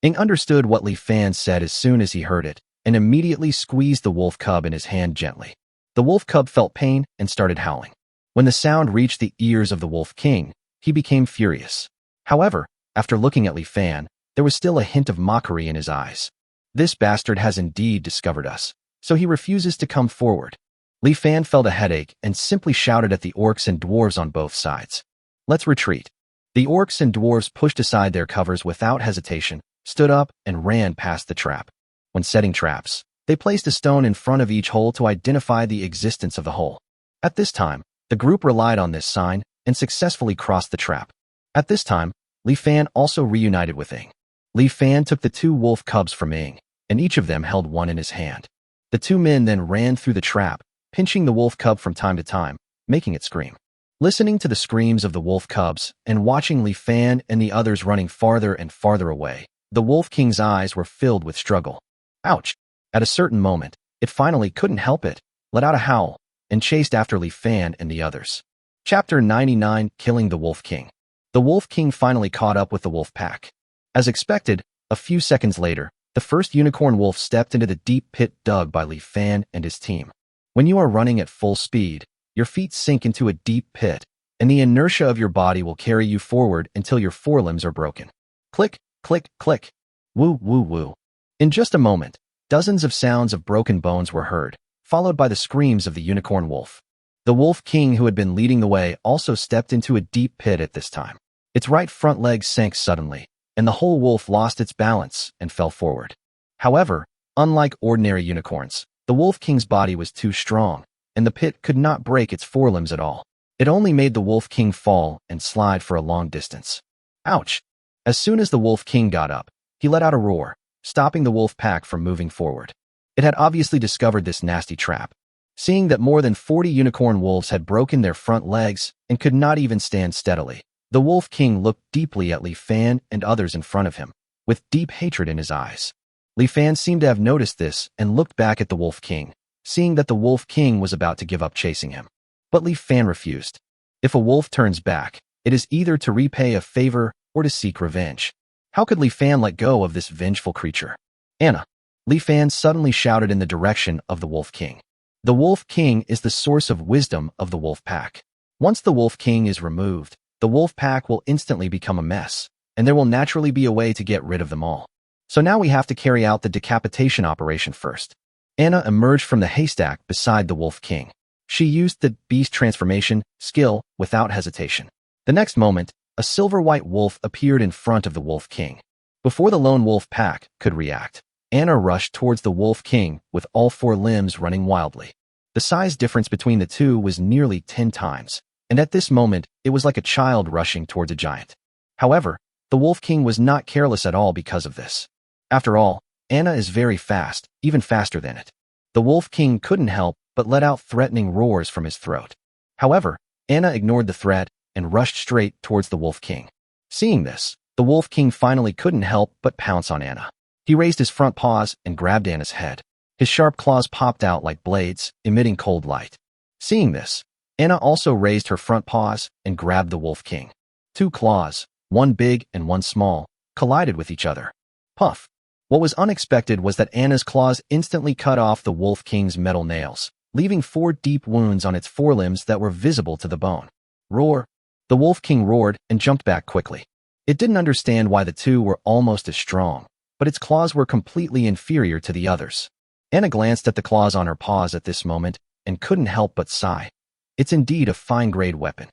Ing understood what Li Fan said as soon as he heard it, and immediately squeezed the wolf cub in his hand gently. The wolf cub felt pain and started howling. When the sound reached the ears of the Wolf King, he became furious. However, after looking at Li Fan, there was still a hint of mockery in his eyes. This bastard has indeed discovered us, so he refuses to come forward. Li Fan felt a headache and simply shouted at the orcs and dwarves on both sides. Let's retreat. The orcs and dwarves pushed aside their covers without hesitation, stood up, and ran past the trap. When setting traps, they placed a stone in front of each hole to identify the existence of the hole. At this time, the group relied on this sign and successfully crossed the trap. At this time, Li Fan also reunited with Ing. Li Fan took the 2 wolf cubs from Ing, and each of them held one in his hand. The 2 men then ran through the trap, pinching the wolf cub from time to time, making it scream. Listening to the screams of the wolf cubs and watching Li Fan and the others running farther and farther away, the Wolf King's eyes were filled with struggle. Ouch! At a certain moment, it finally couldn't help it, let out a howl, and chased after Li Fan and the others. Chapter 99: Killing the Wolf King. The Wolf King finally caught up with the wolf pack. As expected, a few seconds later, the first unicorn wolf stepped into the deep pit dug by Li Fan and his team. When you are running at full speed, your feet sink into a deep pit, and the inertia of your body will carry you forward until your forelimbs are broken. Click, click, click. Woo, woo, woo. In just a moment, dozens of sounds of broken bones were heard, followed by the screams of the unicorn wolf. The Wolf King, who had been leading the way, also stepped into a deep pit at this time. Its right front leg sank suddenly, and the whole wolf lost its balance and fell forward. However, unlike ordinary unicorns, the Wolf King's body was too strong, and the pit could not break its forelimbs at all. It only made the Wolf King fall and slide for a long distance. Ouch! As soon as the Wolf King got up, he let out a roar, stopping the wolf pack from moving forward. It had obviously discovered this nasty trap. Seeing that more than 40 unicorn wolves had broken their front legs and could not even stand steadily, the Wolf King looked deeply at Li Fan and others in front of him, with deep hatred in his eyes. Li Fan seemed to have noticed this and looked back at the Wolf King, seeing that the Wolf King was about to give up chasing him. But Li Fan refused. If a wolf turns back, it is either to repay a favor or to seek revenge. How could Li Fan let go of this vengeful creature? Anna. Li Fan suddenly shouted in the direction of the Wolf King. The Wolf King is the source of wisdom of the wolf pack. Once the Wolf King is removed, the wolf pack will instantly become a mess, and there will naturally be a way to get rid of them all. So now we have to carry out the decapitation operation first. Anna emerged from the haystack beside the Wolf King. She used the beast transformation skill without hesitation. The next moment, a silver-white wolf appeared in front of the Wolf King. Before the lone wolf pack could react, Anna rushed towards the Wolf King with all 4 limbs running wildly. The size difference between the two was nearly 10 times, and at this moment, it was like a child rushing towards a giant. However, the Wolf King was not careless at all because of this. After all, Anna is very fast, even faster than it. The Wolf King couldn't help but let out threatening roars from his throat. However, Anna ignored the threat and rushed straight towards the Wolf King. Seeing this, the Wolf King finally couldn't help but pounce on Anna. He raised his front paws and grabbed Anna's head. His sharp claws popped out like blades, emitting cold light. Seeing this, Anna also raised her front paws and grabbed the Wolf King. 2 claws, one big and one small, collided with each other. Puff! What was unexpected was that Anna's claws instantly cut off the Wolf King's metal nails, leaving 4 deep wounds on its forelimbs that were visible to the bone. Roar! The Wolf King roared and jumped back quickly. It didn't understand why the two were almost as strong, but its claws were completely inferior to the others. Anna glanced at the claws on her paws at this moment and couldn't help but sigh. It's indeed a fine-grade weapon.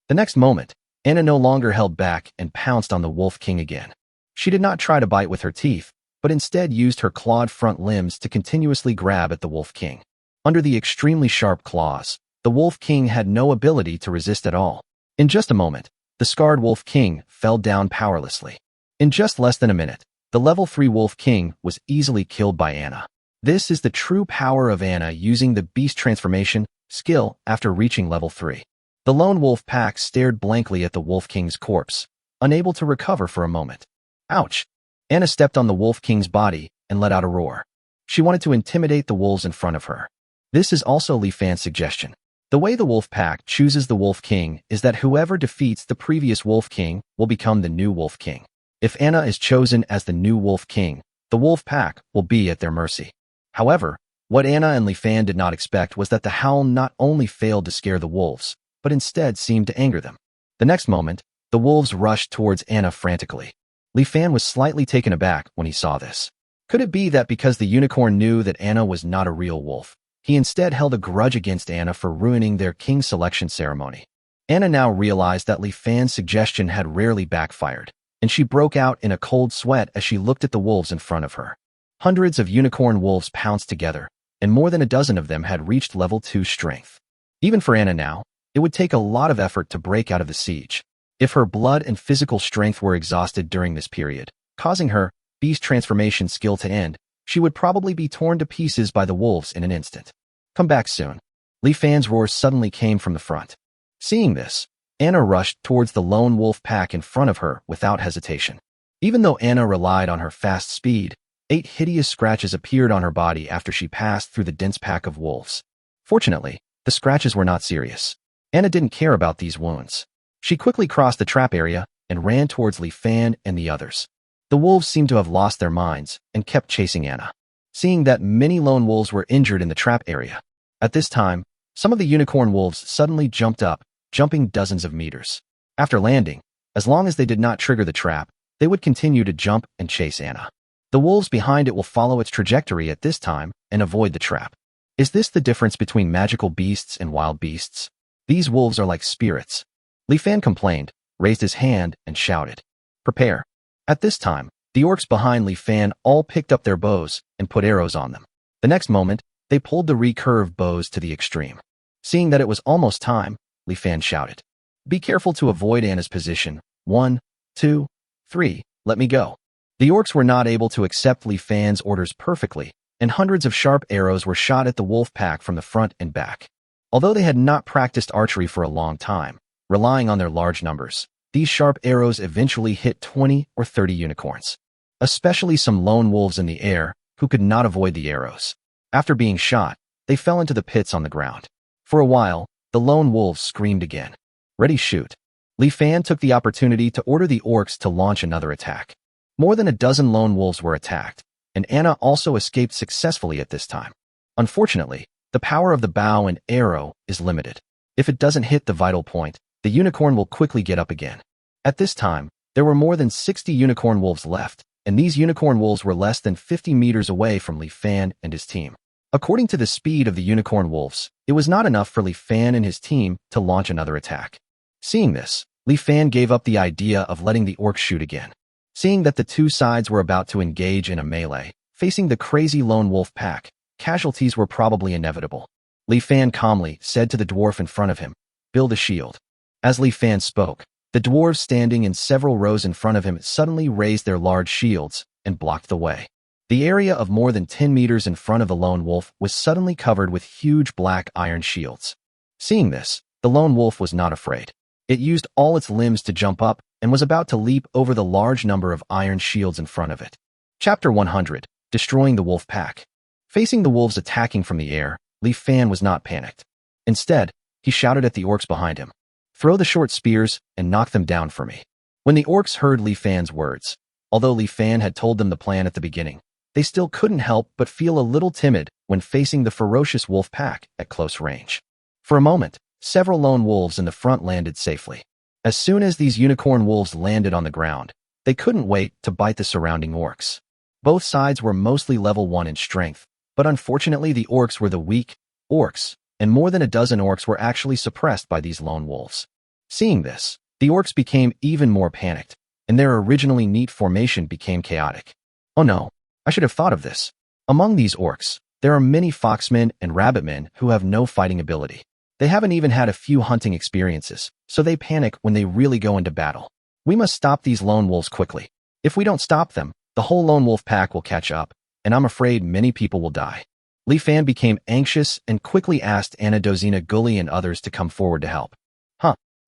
The next moment, Anna no longer held back and pounced on the Wolf King again. She did not try to bite with her teeth, but instead used her clawed front limbs to continuously grab at the Wolf King. Under the extremely sharp claws, the Wolf King had no ability to resist at all. In just a moment, the scarred Wolf King fell down powerlessly. In just less than a minute, the level 3 Wolf King was easily killed by Anna. This is the true power of Anna using the beast transformation skill after reaching level 3. The lone wolf pack stared blankly at the Wolf King's corpse, unable to recover for a moment. Ouch! Anna stepped on the Wolf King's body and let out a roar. She wanted to intimidate the wolves in front of her. This is also Li Fan's suggestion. The way the Wolf Pack chooses the Wolf King is that whoever defeats the previous Wolf King will become the new Wolf King. If Anna is chosen as the new Wolf King, the Wolf Pack will be at their mercy. However, what Anna and Li Fan did not expect was that the howl not only failed to scare the wolves, but instead seemed to anger them. The next moment, the wolves rushed towards Anna frantically. Li Fan was slightly taken aback when he saw this. Could it be that because the unicorn knew that Anna was not a real wolf, he instead held a grudge against Anna for ruining their king selection ceremony? Anna now realized that Li Fan's suggestion had rarely backfired, and she broke out in a cold sweat as she looked at the wolves in front of her. Hundreds of unicorn wolves pounced together, and more than a dozen of them had reached level 2 strength. Even for Anna now, it would take a lot of effort to break out of the siege. If her blood and physical strength were exhausted during this period, causing her beast transformation skill to end, she would probably be torn to pieces by the wolves in an instant. Come back soon. Li Fan's roar suddenly came from the front. Seeing this, Anna rushed towards the lone wolf pack in front of her without hesitation. Even though Anna relied on her fast speed, 8 hideous scratches appeared on her body after she passed through the dense pack of wolves. Fortunately, the scratches were not serious. Anna didn't care about these wounds. She quickly crossed the trap area and ran towards Li Fan and the others. The wolves seemed to have lost their minds and kept chasing Anna. Seeing that many lone wolves were injured in the trap area. At this time, some of the unicorn wolves suddenly jumped up, jumping dozens of meters. After landing, as long as they did not trigger the trap, they would continue to jump and chase Anna. The wolves behind it will follow its trajectory at this time and avoid the trap. Is this the difference between magical beasts and wild beasts? These wolves are like spirits. Li Fan complained, raised his hand, and shouted, "Prepare." At this time, the orcs behind Li Fan all picked up their bows and put arrows on them. The next moment, they pulled the recurved bows to the extreme. Seeing that it was almost time, Li Fan shouted, "Be careful to avoid Anna's position. 1, 2, 3, let me go." The orcs were not able to accept Li Fan's orders perfectly, and hundreds of sharp arrows were shot at the wolf pack from the front and back. Although they had not practiced archery for a long time, relying on their large numbers, these sharp arrows eventually hit 20 or 30 unicorns, especially some lone wolves in the air who could not avoid the arrows. After being shot, they fell into the pits on the ground. For a while, the lone wolves screamed again. "Ready, shoot." Li Fan took the opportunity to order the orcs to launch another attack. More than a dozen lone wolves were attacked, and Anna also escaped successfully at this time. Unfortunately, the power of the bow and arrow is limited. If it doesn't hit the vital point, the unicorn will quickly get up again. At this time, there were more than 60 unicorn wolves left, and these unicorn wolves were less than 50 meters away from Li Fan and his team. According to the speed of the unicorn wolves, it was not enough for Li Fan and his team to launch another attack. Seeing this, Li Fan gave up the idea of letting the orcs shoot again. Seeing that the two sides were about to engage in a melee, facing the crazy lone wolf pack, casualties were probably inevitable. Li Fan calmly said to the dwarf in front of him, "Build a shield." As Li Fan spoke, the dwarves standing in several rows in front of him suddenly raised their large shields and blocked the way. The area of more than 10 meters in front of the lone wolf was suddenly covered with huge black iron shields. Seeing this, the lone wolf was not afraid. It used all its limbs to jump up and was about to leap over the large number of iron shields in front of it. Chapter 100, Destroying the Wolf Pack. Facing the wolves attacking from the air, Li Fan was not panicked. Instead, he shouted at the orcs behind him, "Throw the short spears and knock them down for me." When the orcs heard Li Fan's words, although Li Fan had told them the plan at the beginning, they still couldn't help but feel a little timid when facing the ferocious wolf pack at close range. For a moment, several lone wolves in the front landed safely. As soon as these unicorn wolves landed on the ground, they couldn't wait to bite the surrounding orcs. Both sides were mostly level 1 in strength, but unfortunately the orcs were the weak orcs, and more than a dozen orcs were actually suppressed by these lone wolves. Seeing this, the orcs became even more panicked, and their originally neat formation became chaotic. Oh no, I should have thought of this. Among these orcs, there are many foxmen and rabbitmen who have no fighting ability. They haven't even had a few hunting experiences, so they panic when they really go into battle. We must stop these lone wolves quickly. If we don't stop them, the whole lone wolf pack will catch up, and I'm afraid many people will die. Li Fan became anxious and quickly asked Anna Dozina Gully and others to come forward to help.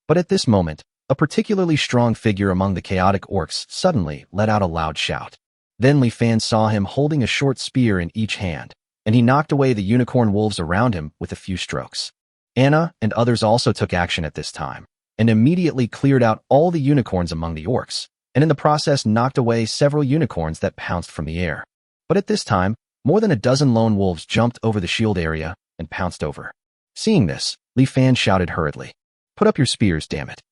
But at this moment, a particularly strong figure among the chaotic orcs suddenly let out a loud shout. Then Li Fan saw him holding a short spear in each hand, and he knocked away the unicorn wolves around him with a few strokes. Anna and others also took action at this time, and immediately cleared out all the unicorns among the orcs, and in the process knocked away several unicorns that pounced from the air. But at this time, more than a dozen lone wolves jumped over the shield area and pounced over. Seeing this, Li Fan shouted hurriedly, "Put up your spears, damn it."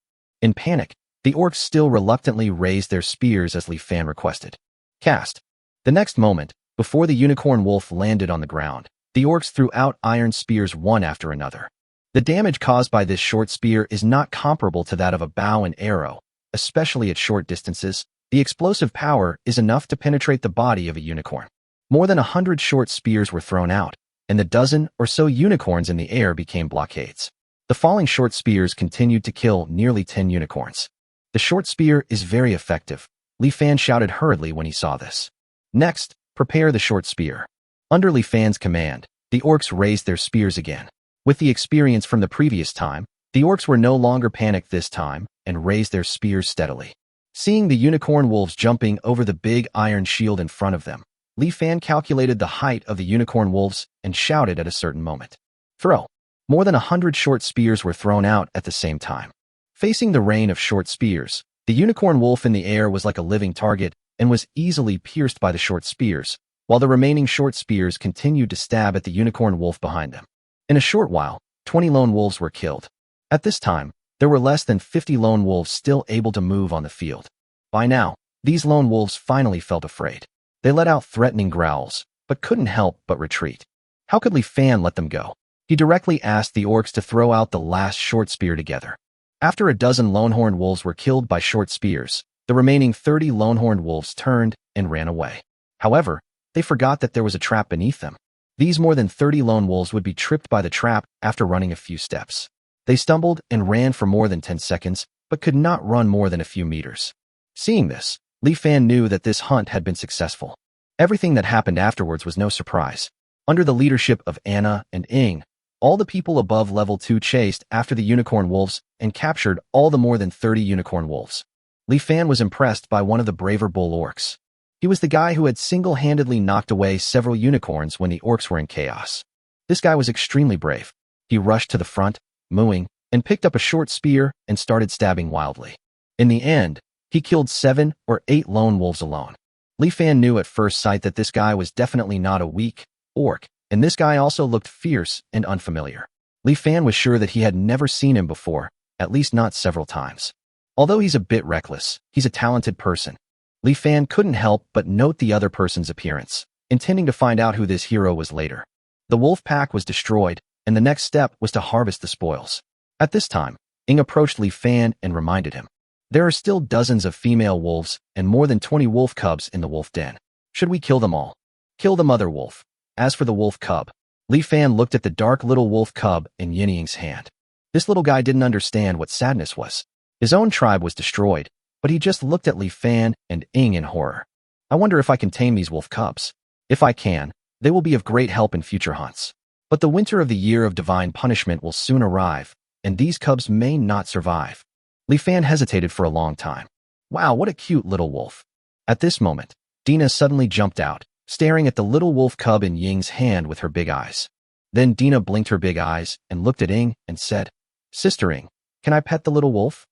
In panic, the orcs still reluctantly raised their spears as Li Fan requested. Cast. The next moment, before the unicorn wolf landed on the ground, the orcs threw out iron spears one after another. The damage caused by this short spear is not comparable to that of a bow and arrow, especially at short distances. The explosive power is enough to penetrate the body of a unicorn. More than 100 short spears were thrown out, and the dozen or so unicorns in the air became blockades. The falling short spears continued to kill nearly 10 unicorns. The short spear is very effective, Li Fan shouted hurriedly when he saw this. Next, prepare the short spear. Under Li Fan's command, the orcs raised their spears again. With the experience from the previous time, the orcs were no longer panicked this time and raised their spears steadily. Seeing the unicorn wolves jumping over the big iron shield in front of them, Li Fan calculated the height of the unicorn wolves and shouted at a certain moment, "Throw!" More than 100 short spears were thrown out at the same time. Facing the rain of short spears, the unicorn wolf in the air was like a living target and was easily pierced by the short spears, while the remaining short spears continued to stab at the unicorn wolf behind them. In a short while, 20 lone wolves were killed. At this time, there were less than 50 lone wolves still able to move on the field. By now, these lone wolves finally felt afraid. They let out threatening growls, but couldn't help but retreat. How could Li Fan let them go? He directly asked the orcs to throw out the last short spear together. After a dozen lonehorned wolves were killed by short spears, the remaining 30 lonehorned wolves turned and ran away. However, they forgot that there was a trap beneath them. These more than 30 lone wolves would be tripped by the trap after running a few steps. They stumbled and ran for more than 10 seconds, but could not run more than a few meters. Seeing this, Li Fan knew that this hunt had been successful. Everything that happened afterwards was no surprise. Under the leadership of Anna and Ing, all the people above level 2 chased after the unicorn wolves and captured all the more than 30 unicorn wolves. Li Fan was impressed by one of the braver bull orcs. He was the guy who had single-handedly knocked away several unicorns when the orcs were in chaos. This guy was extremely brave. He rushed to the front, mooing, and picked up a short spear and started stabbing wildly. In the end, he killed 7 or 8 lone wolves alone. Li Fan knew at first sight that this guy was definitely not a weak orc, and this guy also looked fierce and unfamiliar. Li Fan was sure that he had never seen him before, at least not several times. Although he's a bit reckless, he's a talented person. Li Fan couldn't help but note the other person's appearance, intending to find out who this hero was later. The wolf pack was destroyed, and the next step was to harvest the spoils. At this time, Ing approached Li Fan and reminded him, "There are still dozens of female wolves and more than 20 wolf cubs in the wolf den. Should we kill them all? Kill the mother wolf. As for the wolf cub," Li Fan looked at the dark little wolf cub in Yin Ying's hand. This little guy didn't understand what sadness was. His own tribe was destroyed, but he just looked at Li Fan and Ing in horror. "I wonder if I can tame these wolf cubs. If I can, they will be of great help in future hunts. But the winter of the year of divine punishment will soon arrive, and these cubs may not survive." Li Fan hesitated for a long time. Wow, what a cute little wolf. At this moment, Dina suddenly jumped out, staring at the little wolf cub in Ying's hand with her big eyes. Then Dina blinked her big eyes and looked at Ing and said, "Sister Ing, can I pet the little wolf?"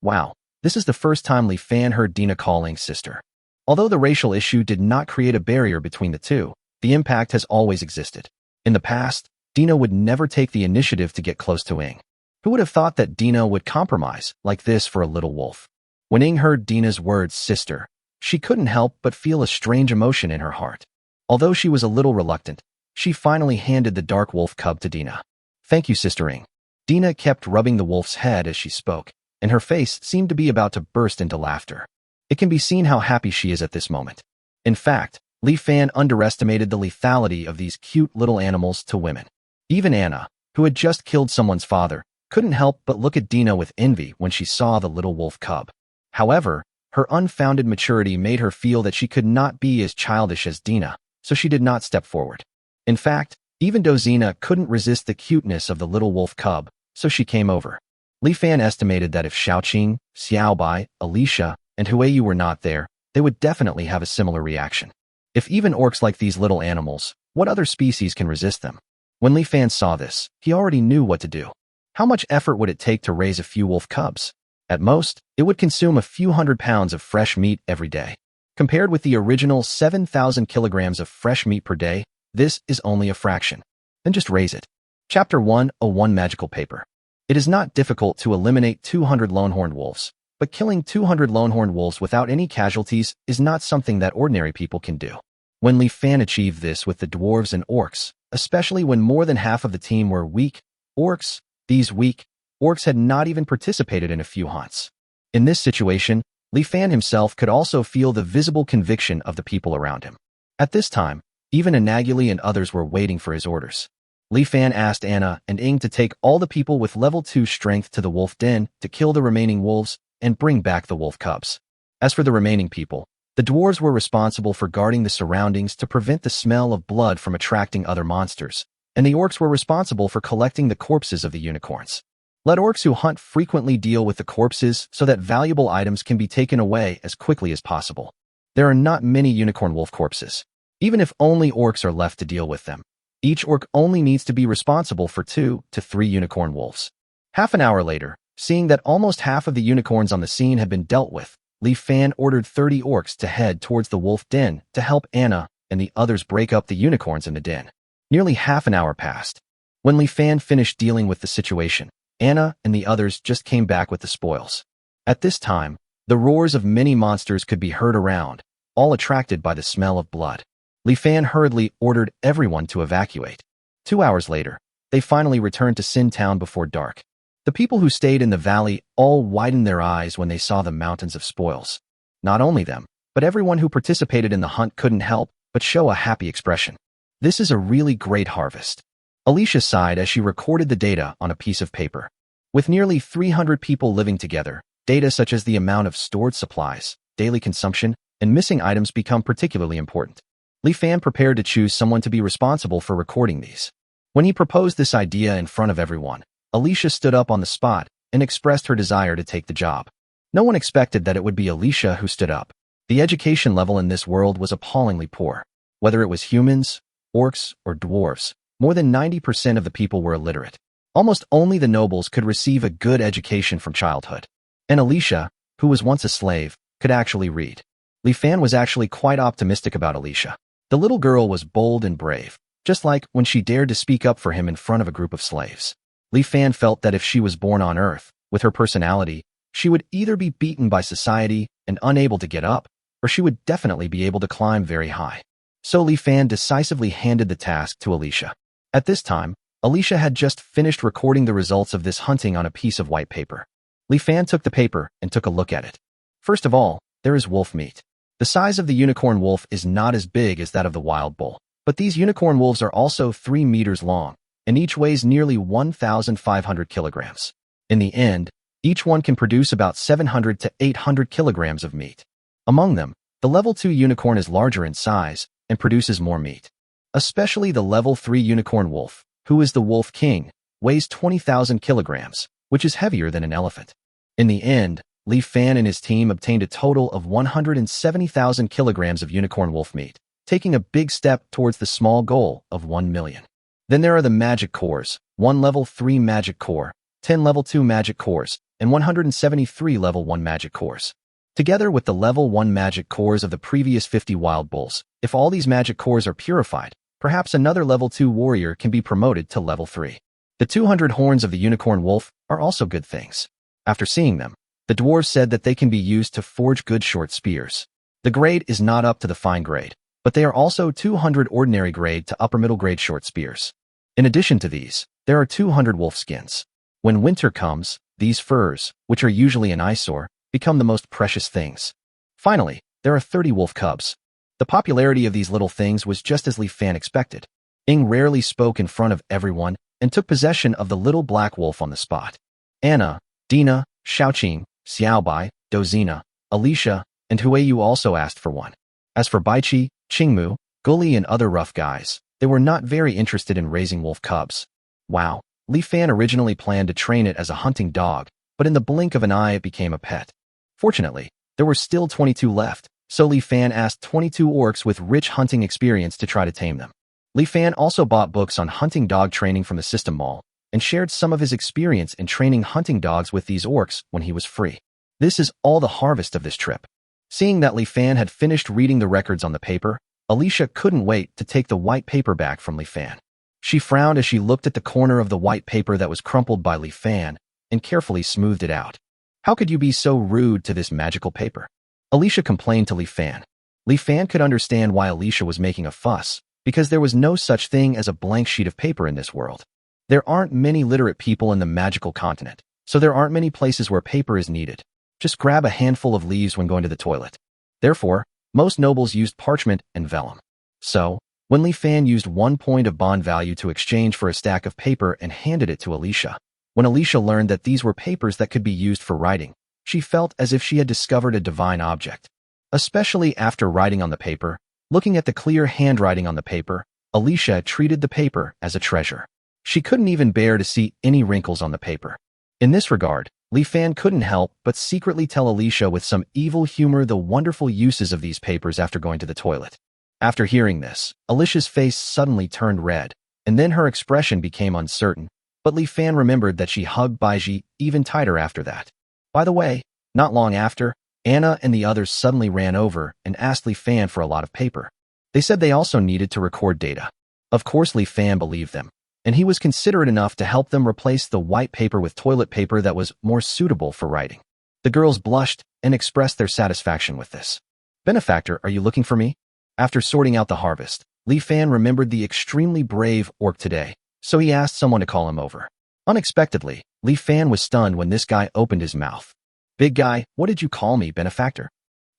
Wow, this is the first time Li Fan heard Dina calling sister. Although the racial issue did not create a barrier between the two, the impact has always existed. In the past, Dina would never take the initiative to get close to Ing. Who would have thought that Dina would compromise like this for a little wolf? When Ing heard Dina's words sister, she couldn't help but feel a strange emotion in her heart. Although she was a little reluctant, she finally handed the dark wolf cub to Dina. "Thank you, Sister Ing." Dina kept rubbing the wolf's head as she spoke, and her face seemed to be about to burst into laughter. It can be seen how happy she is at this moment. In fact, Li Fan underestimated the lethality of these cute little animals to women. Even Anna, who had just killed someone's father, couldn't help but look at Dina with envy when she saw the little wolf cub. However, her unfounded maturity made her feel that she could not be as childish as Dina, so she did not step forward. In fact, even Dozina couldn't resist the cuteness of the little wolf cub, so she came over. Li Fan estimated that if Xiaoqing, Xiaobai, Alicia, and Huiyu were not there, they would definitely have a similar reaction. If even orcs like these little animals, what other species can resist them? When Li Fan saw this, he already knew what to do. How much effort would it take to raise a few wolf cubs? At most, it would consume a few hundred pounds of fresh meat every day. Compared with the original 7,000 kilograms of fresh meat per day, this is only a fraction. Then just raise it. Chapter 101 Magical Paper. It is not difficult to eliminate 200 longhorned wolves, but killing 200 longhorned wolves without any casualties is not something that ordinary people can do. When Li Fan achieved this with the dwarves and orcs, especially when more than half of the team were weak orcs, these weak orcs had not even participated in a few hunts. In this situation, Li Fan himself could also feel the visible conviction of the people around him. At this time, even Anaguli and others were waiting for his orders. Li Fan asked Anna and Ing to take all the people with level 2 strength to the wolf den to kill the remaining wolves and bring back the wolf cubs. As for the remaining people, the dwarves were responsible for guarding the surroundings to prevent the smell of blood from attracting other monsters, and the orcs were responsible for collecting the corpses of the unicorns. Let orcs who hunt frequently deal with the corpses so that valuable items can be taken away as quickly as possible. There are not many unicorn wolf corpses. Even if only orcs are left to deal with them, each orc only needs to be responsible for 2 to 3 unicorn wolves. Half an hour later, seeing that almost half of the unicorns on the scene had been dealt with, Li Fan ordered 30 orcs to head towards the wolf den to help Anna and the others break up the unicorns in the den. Nearly half an hour passed. When Li Fan finished dealing with the situation, Anna and the others just came back with the spoils. At this time, the roars of many monsters could be heard around, all attracted by the smell of blood. Li Fan hurriedly ordered everyone to evacuate. 2 hours later, they finally returned to Sin Town before dark. The people who stayed in the valley all widened their eyes when they saw the mountains of spoils. Not only them, but everyone who participated in the hunt couldn't help but show a happy expression. This is a really great harvest. Alicia sighed as she recorded the data on a piece of paper. With nearly 300 people living together, data such as the amount of stored supplies, daily consumption, and missing items become particularly important. Li Fan prepared to choose someone to be responsible for recording these. When he proposed this idea in front of everyone, Alicia stood up on the spot and expressed her desire to take the job. No one expected that it would be Alicia who stood up. The education level in this world was appallingly poor. Whether it was humans, orcs, or dwarves, more than 90% of the people were illiterate. Almost only the nobles could receive a good education from childhood. And Alicia, who was once a slave, could actually read. Li Fan was actually quite optimistic about Alicia. The little girl was bold and brave, just like when she dared to speak up for him in front of a group of slaves. Li Fan felt that if she was born on Earth, with her personality, she would either be beaten by society and unable to get up, or she would definitely be able to climb very high. So Li Fan decisively handed the task to Alicia. At this time, Alicia had just finished recording the results of this hunting on a piece of white paper. Li Fan took the paper and took a look at it. First of all, there is wolf meat. The size of the unicorn wolf is not as big as that of the wild bull, but these unicorn wolves are also 3 meters long, and each weighs nearly 1,500 kilograms. In the end, each one can produce about 700 to 800 kilograms of meat. Among them, the level 2 unicorn is larger in size and produces more meat. Especially the level 3 unicorn wolf, who is the wolf king, weighs 20,000 kilograms, which is heavier than an elephant. In the end, Li Fan and his team obtained a total of 170,000 kilograms of unicorn wolf meat, taking a big step towards the small goal of 1 million. Then there are the magic cores, 1 level 3 magic core, 10 level 2 magic cores, and 173 level 1 magic cores. Together with the level 1 magic cores of the previous 50 wild bulls, if all these magic cores are purified, perhaps another level 2 warrior can be promoted to level 3. The 200 horns of the unicorn wolf are also good things. After seeing them, the dwarves said that they can be used to forge good short spears. The grade is not up to the fine grade, but they are also 200 ordinary grade to upper middle grade short spears. In addition to these, there are 200 wolf skins. When winter comes, these furs, which are usually an eyesore, become the most precious things. Finally, there are 30 wolf cubs. The popularity of these little things was just as Li Fan expected. Ing rarely spoke in front of everyone and took possession of the little black wolf on the spot. Anna, Dina, Xiaoqing, Xiaobai, Dozina, Alicia, and Huiyu also asked for one. As for Baichi, Qingmu, Guli and other rough guys, they were not very interested in raising wolf cubs. Wow, Li Fan originally planned to train it as a hunting dog, but in the blink of an eye it became a pet. Fortunately, there were still 22 left, so Li Fan asked 22 orcs with rich hunting experience to try to tame them. Li Fan also bought books on hunting dog training from the System Mall, and shared some of his experience in training hunting dogs with these orcs when he was free. This is all the harvest of this trip. Seeing that Li Fan had finished reading the records on the paper, Alicia couldn't wait to take the white paper back from Li Fan. She frowned as she looked at the corner of the white paper that was crumpled by Li Fan and carefully smoothed it out. How could you be so rude to this magical paper? Alicia complained to Li Fan. Li Fan could understand why Alicia was making a fuss, because there was no such thing as a blank sheet of paper in this world. There aren't many literate people in the magical continent, so there aren't many places where paper is needed. Just grab a handful of leaves when going to the toilet. Therefore, most nobles used parchment and vellum. So, when Li Fan used 1 point of bond value to exchange for a stack of paper and handed it to Alicia, when Alicia learned that these were papers that could be used for writing, she felt as if she had discovered a divine object. Especially after writing on the paper, looking at the clear handwriting on the paper, Alicia treated the paper as a treasure. She couldn't even bear to see any wrinkles on the paper. In this regard, Li Fan couldn't help but secretly tell Alicia with some evil humor the wonderful uses of these papers after going to the toilet. After hearing this, Alicia's face suddenly turned red, and then her expression became uncertain, but Li Fan remembered that she hugged Baiji even tighter after that. By the way, not long after, Anna and the others suddenly ran over and asked Li Fan for a lot of paper. They said they also needed to record data. Of course Li Fan believed them, and he was considerate enough to help them replace the white paper with toilet paper that was more suitable for writing. The girls blushed and expressed their satisfaction with this. "Benefactor, are you looking for me?" After sorting out the harvest, Li Fan remembered the extremely brave orc today, so he asked someone to call him over. Unexpectedly, Li Fan was stunned when this guy opened his mouth. "Big guy, what did you call me, benefactor?"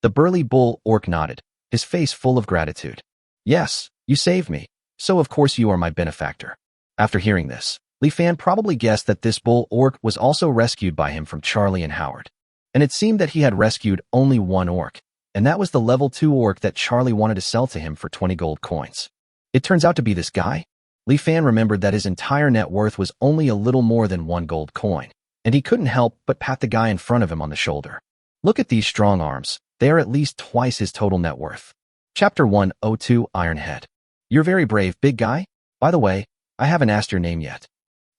The burly bull orc nodded, his face full of gratitude. "Yes, you saved me, so of course you are my benefactor." After hearing this, Li Fan probably guessed that this bull orc was also rescued by him from Charlie and Howard. And it seemed that he had rescued only one orc, and that was the level 2 orc that Charlie wanted to sell to him for 20 gold coins. It turns out to be this guy. Li Fan remembered that his entire net worth was only a little more than 1 gold coin, and he couldn't help but pat the guy in front of him on the shoulder. "Look at these strong arms. They are at least twice his total net worth." Chapter 102 Ironhead. "You're very brave, big guy. By the way, I haven't asked your name yet."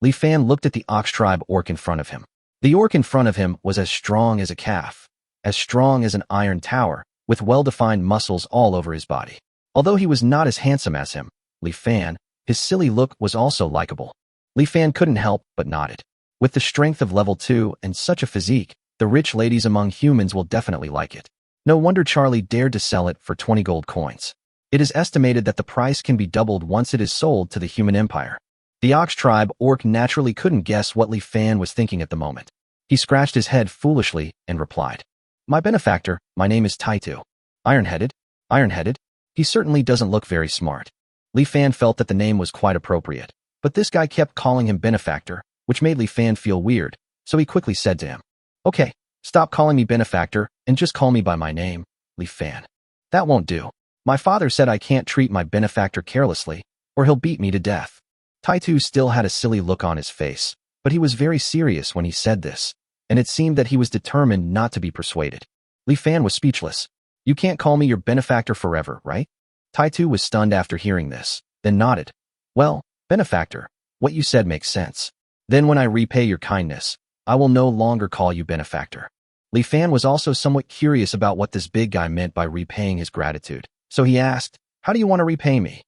Li Fan looked at the Ox Tribe orc in front of him. The orc in front of him was as strong as a calf, as strong as an iron tower, with well-defined muscles all over his body. Although he was not as handsome as him, Li Fan, his silly look was also likable. Li Fan couldn't help but nodded. With the strength of level 2 and such a physique, the rich ladies among humans will definitely like it. No wonder Charlie dared to sell it for 20 gold coins. It is estimated that the price can be doubled once it is sold to the human empire. The Ox Tribe orc naturally couldn't guess what Li Fan was thinking at the moment. He scratched his head foolishly and replied, "My benefactor, my name is Taitu." Ironheaded? Ironheaded? He certainly doesn't look very smart. Li Fan felt that the name was quite appropriate, but this guy kept calling him benefactor, which made Li Fan feel weird, so he quickly said to him, "Okay, stop calling me benefactor and just call me by my name, Li Fan." "That won't do. My father said I can't treat my benefactor carelessly, or he'll beat me to death." Taitu still had a silly look on his face, but he was very serious when he said this, and it seemed that he was determined not to be persuaded. Li Fan was speechless. "You can't call me your benefactor forever, right?" Taitu was stunned after hearing this, then nodded. "Well, benefactor, what you said makes sense. Then when I repay your kindness, I will no longer call you benefactor." Li Fan was also somewhat curious about what this big guy meant by repaying his gratitude, so he asked, "How do you want to repay me?"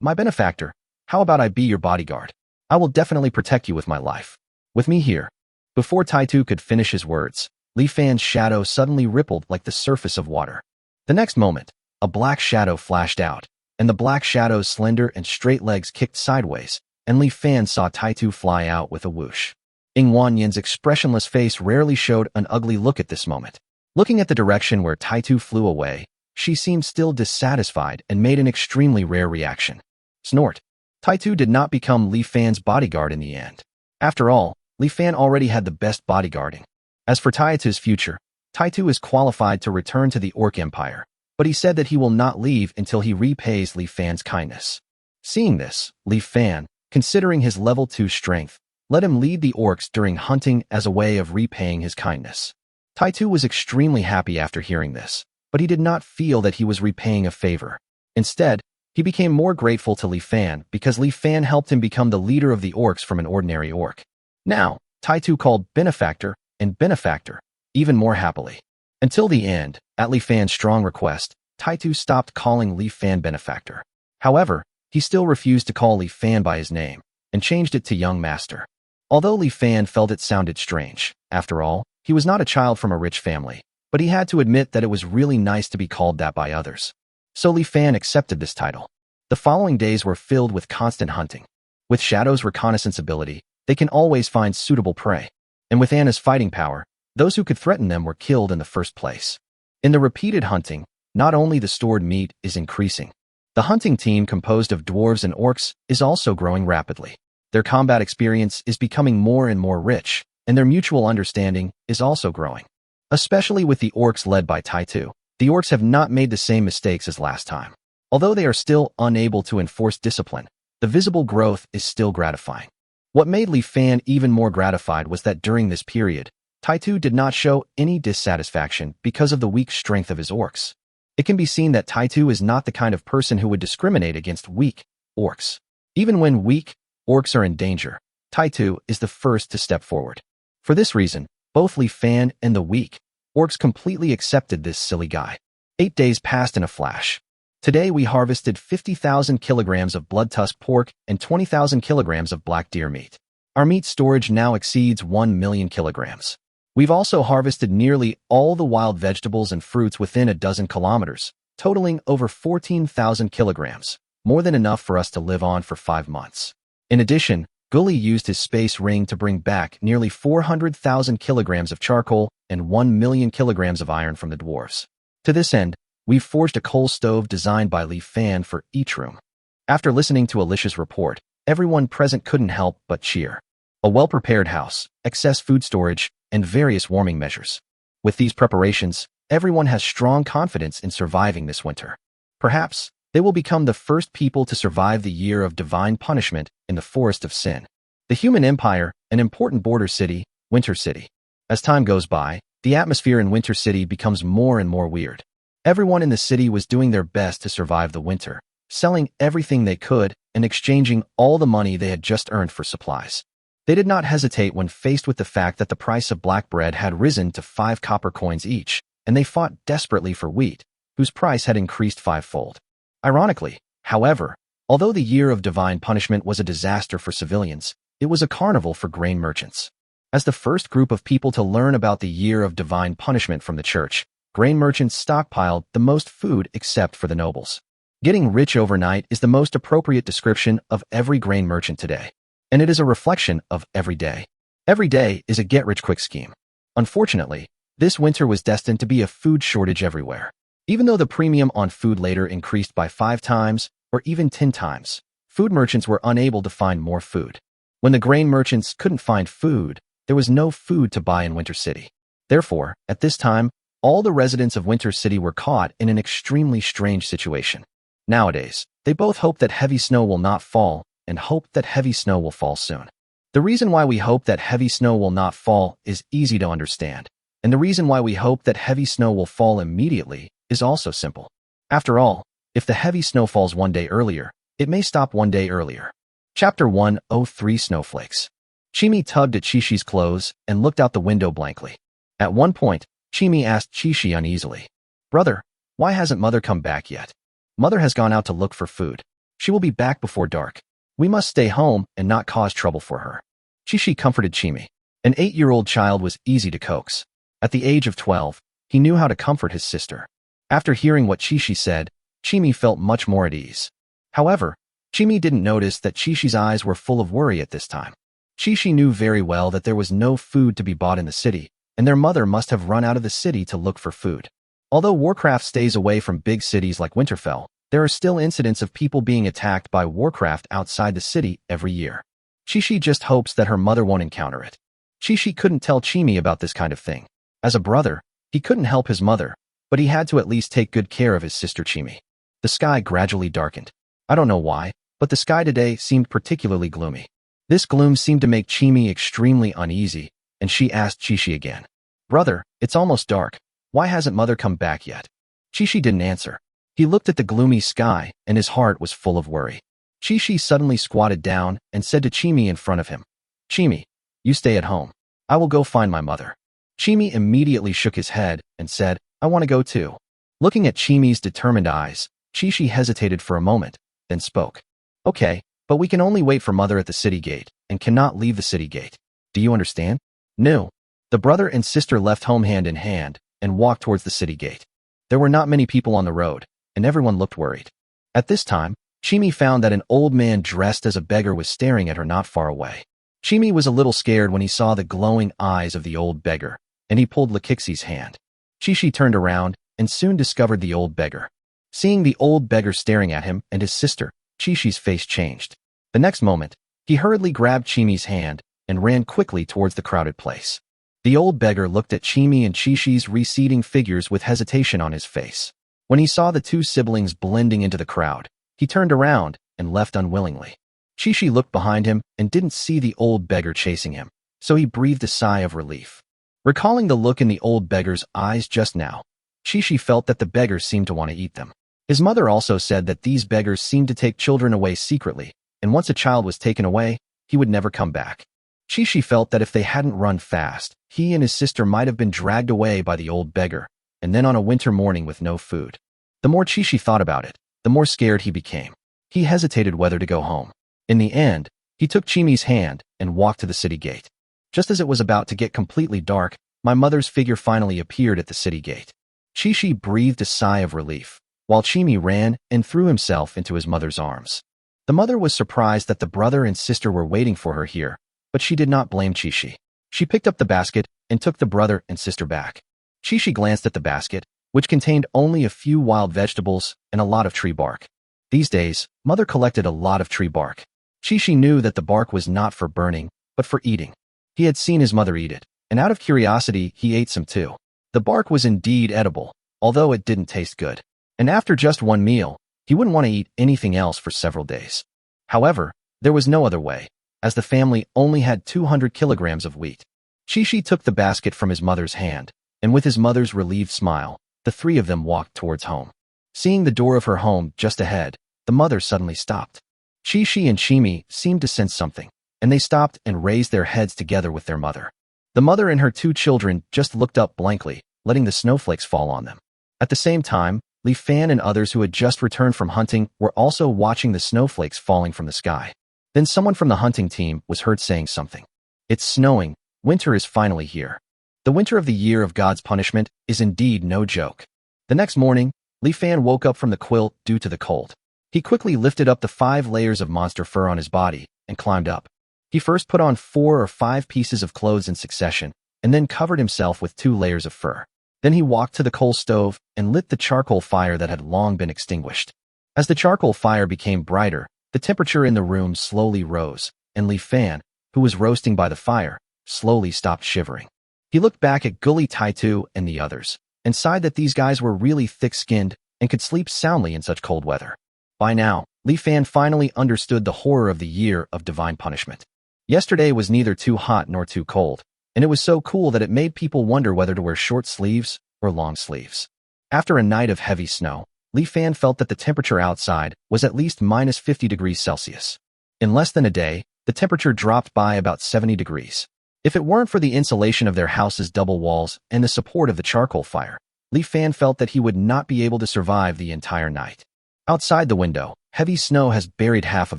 "My benefactor, how about I be your bodyguard? I will definitely protect you with my life. With me here." Before Taitu could finish his words, Li Fan's shadow suddenly rippled like the surface of water. The next moment, a black shadow flashed out, and the black shadow's slender and straight legs kicked sideways, and Li Fan saw Taitu fly out with a whoosh. Ying Wanyan's expressionless face rarely showed an ugly look at this moment. Looking at the direction where Taitu flew away, she seemed still dissatisfied and made an extremely rare reaction. Snort. Taitu did not become Li Fan's bodyguard in the end. After all, Li Fan already had the best bodyguarding. As for Taitu's future, Taitu is qualified to return to the Orc Empire, but he said that he will not leave until he repays Li Fan's kindness. Seeing this, Li Fan, considering his level 2 strength, let him lead the orcs during hunting as a way of repaying his kindness. Taitu was extremely happy after hearing this, but he did not feel that he was repaying a favor. Instead, he became more grateful to Li Fan because Li Fan helped him become the leader of the orcs from an ordinary orc. Now, Taitu called Benefactor and Benefactor even more happily. Until the end, at Li Fan's strong request, Taitu stopped calling Li Fan Benefactor. However, he still refused to call Li Fan by his name and changed it to Young Master. Although Li Fan felt it sounded strange, after all, he was not a child from a rich family, but he had to admit that it was really nice to be called that by others. So Li Fan accepted this title. The following days were filled with constant hunting. With Shadow's reconnaissance ability, they can always find suitable prey. And with Anna's fighting power, those who could threaten them were killed in the first place. In the repeated hunting, not only the stored meat is increasing, the hunting team composed of dwarves and orcs is also growing rapidly. Their combat experience is becoming more and more rich, and their mutual understanding is also growing. Especially with the orcs led by Taitu, the orcs have not made the same mistakes as last time. Although they are still unable to enforce discipline, the visible growth is still gratifying. What made Li Fan even more gratified was that during this period, Taitu did not show any dissatisfaction because of the weak strength of his orcs. It can be seen that Taitu is not the kind of person who would discriminate against weak orcs. Even when weak orcs are in danger, Taitu is the first to step forward. For this reason, both Li Fan and the weak orcs completely accepted this silly guy. 8 days passed in a flash. Today we harvested 50,000 kilograms of blood tusk pork and 20,000 kilograms of black deer meat. Our meat storage now exceeds 1 million kilograms. We've also harvested nearly all the wild vegetables and fruits within a dozen kilometers, totaling over 14,000 kilograms, more than enough for us to live on for 5 months. In addition, Gully used his space ring to bring back nearly 400,000 kilograms of charcoal and 1 million kilograms of iron from the dwarves. To this end, we've forged a coal stove designed by Li Fan for each room. After listening to Alicia's report, everyone present couldn't help but cheer. A well-prepared house, excess food storage, and various warming measures. With these preparations, everyone has strong confidence in surviving this winter. Perhaps, they will become the first people to survive the year of divine punishment in the Forest of Sin. The human empire, an important border city, Winter City. As time goes by, the atmosphere in Winter City becomes more and more weird. Everyone in the city was doing their best to survive the winter, selling everything they could and exchanging all the money they had just earned for supplies. They did not hesitate when faced with the fact that the price of black bread had risen to 5 copper coins each, and they fought desperately for wheat, whose price had increased 5-fold. Ironically, however, although the year of divine punishment was a disaster for civilians, it was a carnival for grain merchants. As the first group of people to learn about the year of divine punishment from the church, grain merchants stockpiled the most food except for the nobles. Getting rich overnight is the most appropriate description of every grain merchant today, and it is a reflection of every day. Every day is a get-rich-quick scheme. Unfortunately, this winter was destined to be a food shortage everywhere. Even though the premium on food later increased by 5 times or even 10 times, food merchants were unable to find more food. When the grain merchants couldn't find food, there was no food to buy in Winter City. Therefore, at this time, all the residents of Winter City were caught in an extremely strange situation. Nowadays, they both hope that heavy snow will not fall and hope that heavy snow will fall soon. The reason why we hope that heavy snow will not fall is easy to understand, and the reason why we hope that heavy snow will fall immediately is also simple. After all, if the heavy snow falls 1 day earlier, it may stop 1 day earlier. Chapter 103 Snowflakes. Chimi tugged at Chishi's clothes and looked out the window blankly. At one point, Chimi asked Chishi uneasily, "Brother, why hasn't Mother come back yet? Mother has gone out to look for food. She will be back before dark. We must stay home and not cause trouble for her." Chishi comforted Chimi. An 8-year-old child was easy to coax. At the age of 12, he knew how to comfort his sister. After hearing what Chishi said, Chimi felt much more at ease. However, Chimi didn't notice that Chishi's eyes were full of worry at this time. Chishi knew very well that there was no food to be bought in the city, and their mother must have run out of the city to look for food. Although Warcraft stays away from big cities like Winterfell, there are still incidents of people being attacked by Warcraft outside the city every year. Chishi just hopes that her mother won't encounter it. Chishi couldn't tell Chimi about this kind of thing. As a brother, he couldn't help his mother, but he had to at least take good care of his sister Chimi. The sky gradually darkened. I don't know why, but the sky today seemed particularly gloomy. This gloom seemed to make Chimi extremely uneasy, and she asked Chishi again. Brother, it's almost dark. Why hasn't mother come back yet? Chishi didn't answer. He looked at the gloomy sky, and his heart was full of worry. Chishi suddenly squatted down and said to Chimi in front of him, Chimi, you stay at home. I will go find my mother. Chimi immediately shook his head and said, I want to go too. Looking at Chimi's determined eyes, Chishi hesitated for a moment, then spoke. Okay, but we can only wait for mother at the city gate, and cannot leave the city gate. Do you understand? No. The brother and sister left home hand in hand, and walked towards the city gate. There were not many people on the road, and everyone looked worried. At this time, Chimi found that an old man dressed as a beggar was staring at her not far away. Chimi was a little scared when he saw the glowing eyes of the old beggar, and he pulled Lakixi's hand. Chishi turned around, and soon discovered the old beggar. Seeing the old beggar staring at him and his sister, Chishi's face changed. The next moment, he hurriedly grabbed Chimi's hand and ran quickly towards the crowded place. The old beggar looked at Chimi and Chishi's receding figures with hesitation on his face. When he saw the two siblings blending into the crowd, he turned around and left unwillingly. Chishi looked behind him and didn't see the old beggar chasing him, so he breathed a sigh of relief. Recalling the look in the old beggar's eyes just now, Chishi felt that the beggar seemed to want to eat them. His mother also said that these beggars seemed to take children away secretly, and once a child was taken away, he would never come back. Chishi felt that if they hadn't run fast, he and his sister might have been dragged away by the old beggar, and then on a winter morning with no food. The more Chishi thought about it, the more scared he became. He hesitated whether to go home. In the end, he took Chimi's hand and walked to the city gate. Just as it was about to get completely dark, my mother's figure finally appeared at the city gate. Chishi breathed a sigh of relief, while Chimi ran and threw himself into his mother's arms. The mother was surprised that the brother and sister were waiting for her here, but she did not blame Chishi. She picked up the basket and took the brother and sister back. Chishi glanced at the basket, which contained only a few wild vegetables and a lot of tree bark. These days, mother collected a lot of tree bark. Chishi knew that the bark was not for burning, but for eating. He had seen his mother eat it, and out of curiosity, he ate some too. The bark was indeed edible, although it didn't taste good. And after just one meal, he wouldn't want to eat anything else for several days. However, there was no other way, as the family only had 200 kilograms of wheat. Chishi took the basket from his mother's hand, and with his mother's relieved smile, the three of them walked towards home. Seeing the door of her home just ahead, the mother suddenly stopped. Chishi and Chimi seemed to sense something, and they stopped and raised their heads together with their mother. The mother and her two children just looked up blankly, letting the snowflakes fall on them. At the same time, Li Fan and others who had just returned from hunting were also watching the snowflakes falling from the sky. Then someone from the hunting team was heard saying something. It's snowing, winter is finally here. The winter of the year of God's punishment is indeed no joke. The next morning, Li Fan woke up from the quilt due to the cold. He quickly lifted up the 5 layers of monster fur on his body and climbed up. He first put on 4 or 5 pieces of clothes in succession, and then covered himself with 2 layers of fur. Then he walked to the coal stove and lit the charcoal fire that had long been extinguished. As the charcoal fire became brighter, the temperature in the room slowly rose, and Li Fan, who was roasting by the fire, slowly stopped shivering. He looked back at Gully Taitu and the others, and sighed that these guys were really thick-skinned and could sleep soundly in such cold weather. By now, Li Fan finally understood the horror of the year of divine punishment. Yesterday was neither too hot nor too cold, and it was so cool that it made people wonder whether to wear short sleeves or long sleeves. After a night of heavy snow, Li Fan felt that the temperature outside was at least minus 50 degrees Celsius. In less than a day, the temperature dropped by about 70 degrees. If it weren't for the insulation of their house's double walls and the support of the charcoal fire, Li Fan felt that he would not be able to survive the entire night. Outside the window, heavy snow has buried half of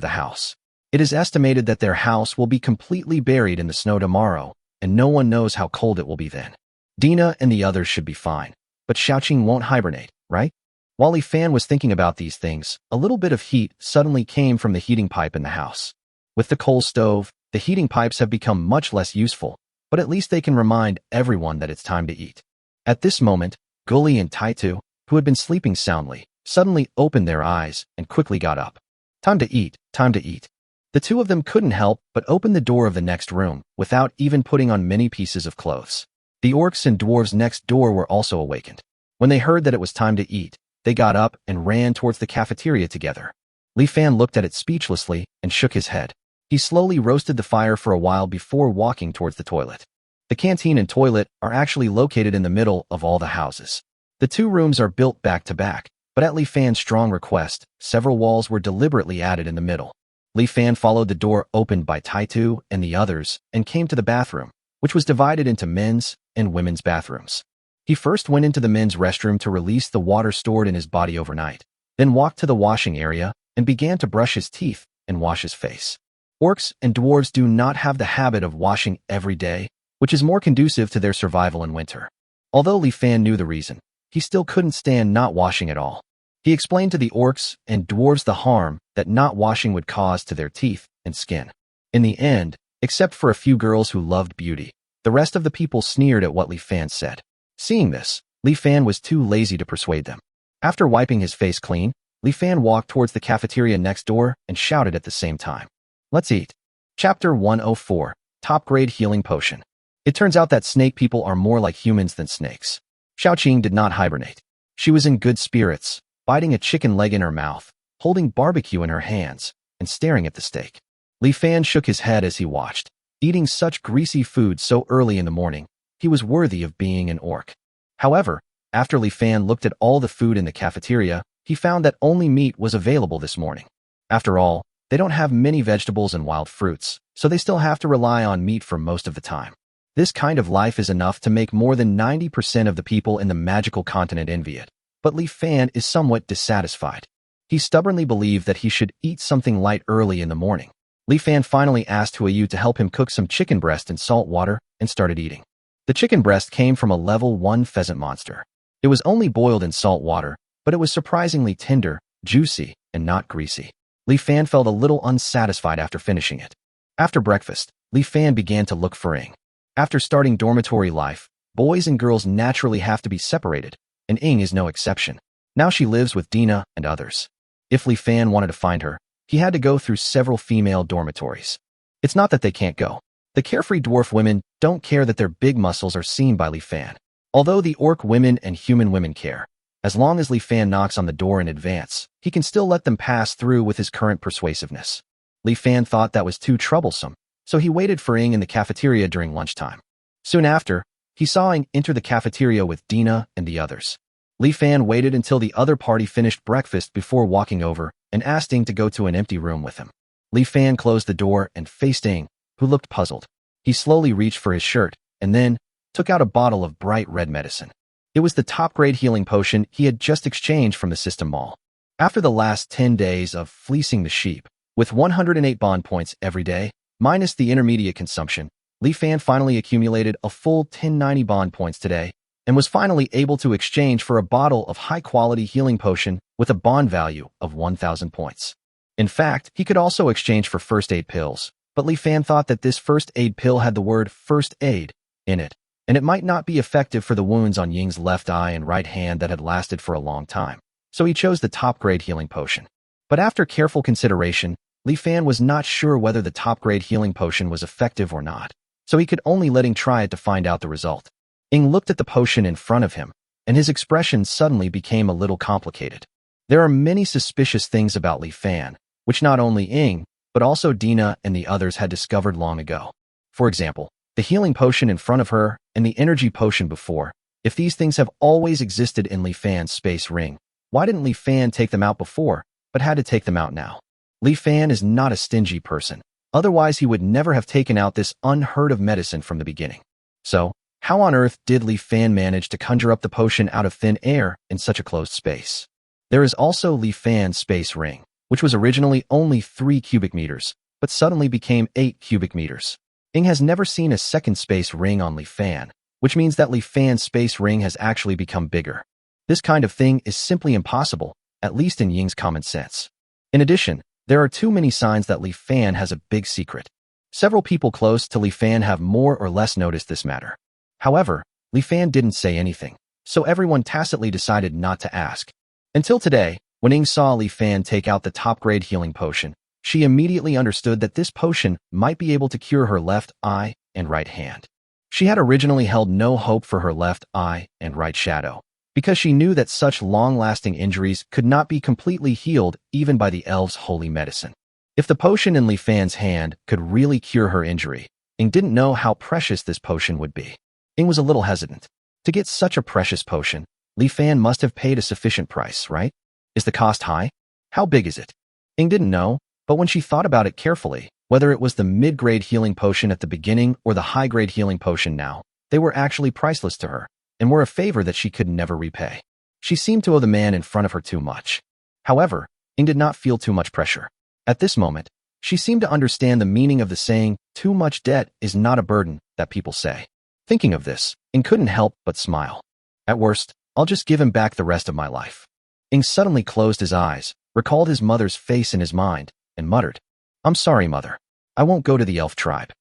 the house. It is estimated that their house will be completely buried in the snow tomorrow, and no one knows how cold it will be then. Dina and the others should be fine, but Xiaoqing won't hibernate, right? While Li Fan was thinking about these things, a little bit of heat suddenly came from the heating pipe in the house. With the coal stove, the heating pipes have become much less useful, but at least they can remind everyone that it's time to eat. At this moment, Gully and Taitu, who had been sleeping soundly, suddenly opened their eyes and quickly got up. Time to eat, time to eat. The two of them couldn't help but open the door of the next room without even putting on many pieces of clothes. The orcs and dwarves next door were also awakened. When they heard that it was time to eat, they got up and ran towards the cafeteria together. Li Fan looked at it speechlessly and shook his head. He slowly roasted the fire for a while before walking towards the toilet. The canteen and toilet are actually located in the middle of all the houses. The two rooms are built back to back, but at Li Fan's strong request, several walls were deliberately added in the middle. Li Fan followed the door opened by Taitu and the others and came to the bathroom, which was divided into men's and women's bathrooms. He first went into the men's restroom to release the water stored in his body overnight, then walked to the washing area and began to brush his teeth and wash his face. Orcs and dwarves do not have the habit of washing every day, which is more conducive to their survival in winter. Although Li Fan knew the reason, he still couldn't stand not washing at all. He explained to the orcs and dwarves the harm that not washing would cause to their teeth and skin. In the end, except for a few girls who loved beauty, the rest of the people sneered at what Li Fan said. Seeing this, Li Fan was too lazy to persuade them. After wiping his face clean, Li Fan walked towards the cafeteria next door and shouted at the same time, "Let's eat." Chapter 104, Top-Grade Healing Potion. It turns out that snake people are more like humans than snakes. Xiaoqing did not hibernate. She was in good spirits, biting a chicken leg in her mouth, holding barbecue in her hands, and staring at the steak. Li Fan shook his head as he watched. Eating such greasy food so early in the morning, he was worthy of being an orc. However, after Li Fan looked at all the food in the cafeteria, he found that only meat was available this morning. After all, they don't have many vegetables and wild fruits, so they still have to rely on meat for most of the time. This kind of life is enough to make more than 90% of the people in the magical continent envy it. But Li Fan is somewhat dissatisfied. He stubbornly believed that he should eat something light early in the morning. Li Fan finally asked Huayu to help him cook some chicken breast in salt water and started eating. The chicken breast came from a level 1 pheasant monster. It was only boiled in salt water, but it was surprisingly tender, juicy, and not greasy. Li Fan felt a little unsatisfied after finishing it. After breakfast, Li Fan began to look for Ying. After starting dormitory life, boys and girls naturally have to be separated, and Ying is no exception. Now she lives with Dina and others. If Li Fan wanted to find her, he had to go through several female dormitories. It's not that they can't go. The carefree dwarf women don't care that their big muscles are seen by Li Fan. Although the orc women and human women care, as long as Li Fan knocks on the door in advance, he can still let them pass through with his current persuasiveness. Li Fan thought that was too troublesome, so he waited for Ying in the cafeteria during lunchtime. Soon after, he saw Ying enter the cafeteria with Dina and the others. Li Fan waited until the other party finished breakfast before walking over and asked Ying to go to an empty room with him. Li Fan closed the door and faced Ying, who looked puzzled. He slowly reached for his shirt and then took out a bottle of bright red medicine. It was the top-grade healing potion he had just exchanged from the system mall. After the last 10 days of fleecing the sheep, with 108 bond points every day, minus the intermediate consumption, Li Fan finally accumulated a full 1090 bond points today and was finally able to exchange for a bottle of high-quality healing potion with a bond value of 1,000 points. In fact, he could also exchange for first aid pills, but Li Fan thought that this first aid pill had the word first aid in it, and it might not be effective for the wounds on Ying's left eye and right hand that had lasted for a long time, so he chose the top-grade healing potion. But after careful consideration, Li Fan was not sure whether the top-grade healing potion was effective or not, so he could only let Ying try it to find out the result. Ying looked at the potion in front of him, and his expression suddenly became a little complicated. There are many suspicious things about Li Fan, which not only Ying, but also Dina and the others had discovered long ago. For example, the healing potion in front of her and the energy potion before. If these things have always existed in Li Fan's space ring, why didn't Li Fan take them out before, but had to take them out now? Li Fan is not a stingy person. Otherwise, he would never have taken out this unheard of medicine from the beginning. So, how on earth did Li Fan manage to conjure up the potion out of thin air in such a closed space? There is also Li Fan's space ring, which was originally only 3 cubic meters, but suddenly became 8 cubic meters. Ying has never seen a second space ring on Li Fan, which means that Li Fan's space ring has actually become bigger. This kind of thing is simply impossible, at least in Ying's common sense. In addition, there are too many signs that Li Fan has a big secret. Several people close to Li Fan have more or less noticed this matter. However, Li Fan didn't say anything, so everyone tacitly decided not to ask. Until today, when Ying saw Li Fan take out the top-grade healing potion, she immediately understood that this potion might be able to cure her left eye and right hand. She had originally held no hope for her left eye and right shadow, because she knew that such long-lasting injuries could not be completely healed even by the elves' holy medicine. If the potion in Li Fan's hand could really cure her injury, Ying didn't know how precious this potion would be. Ying was a little hesitant. To get such a precious potion, Li Fan must have paid a sufficient price, right? Is the cost high? How big is it? Ying didn't know, but when she thought about it carefully, whether it was the mid-grade healing potion at the beginning or the high-grade healing potion now, they were actually priceless to her, and were a favor that she could never repay. She seemed to owe the man in front of her too much. However, Ying did not feel too much pressure. At this moment, she seemed to understand the meaning of the saying, "Too much debt is not a burden," that people say. Thinking of this, Ying couldn't help but smile. At worst, I'll just give him back the rest of my life. Ying suddenly closed his eyes, recalled his mother's face in his mind, and muttered, "I'm sorry, mother. I won't go to the elf tribe."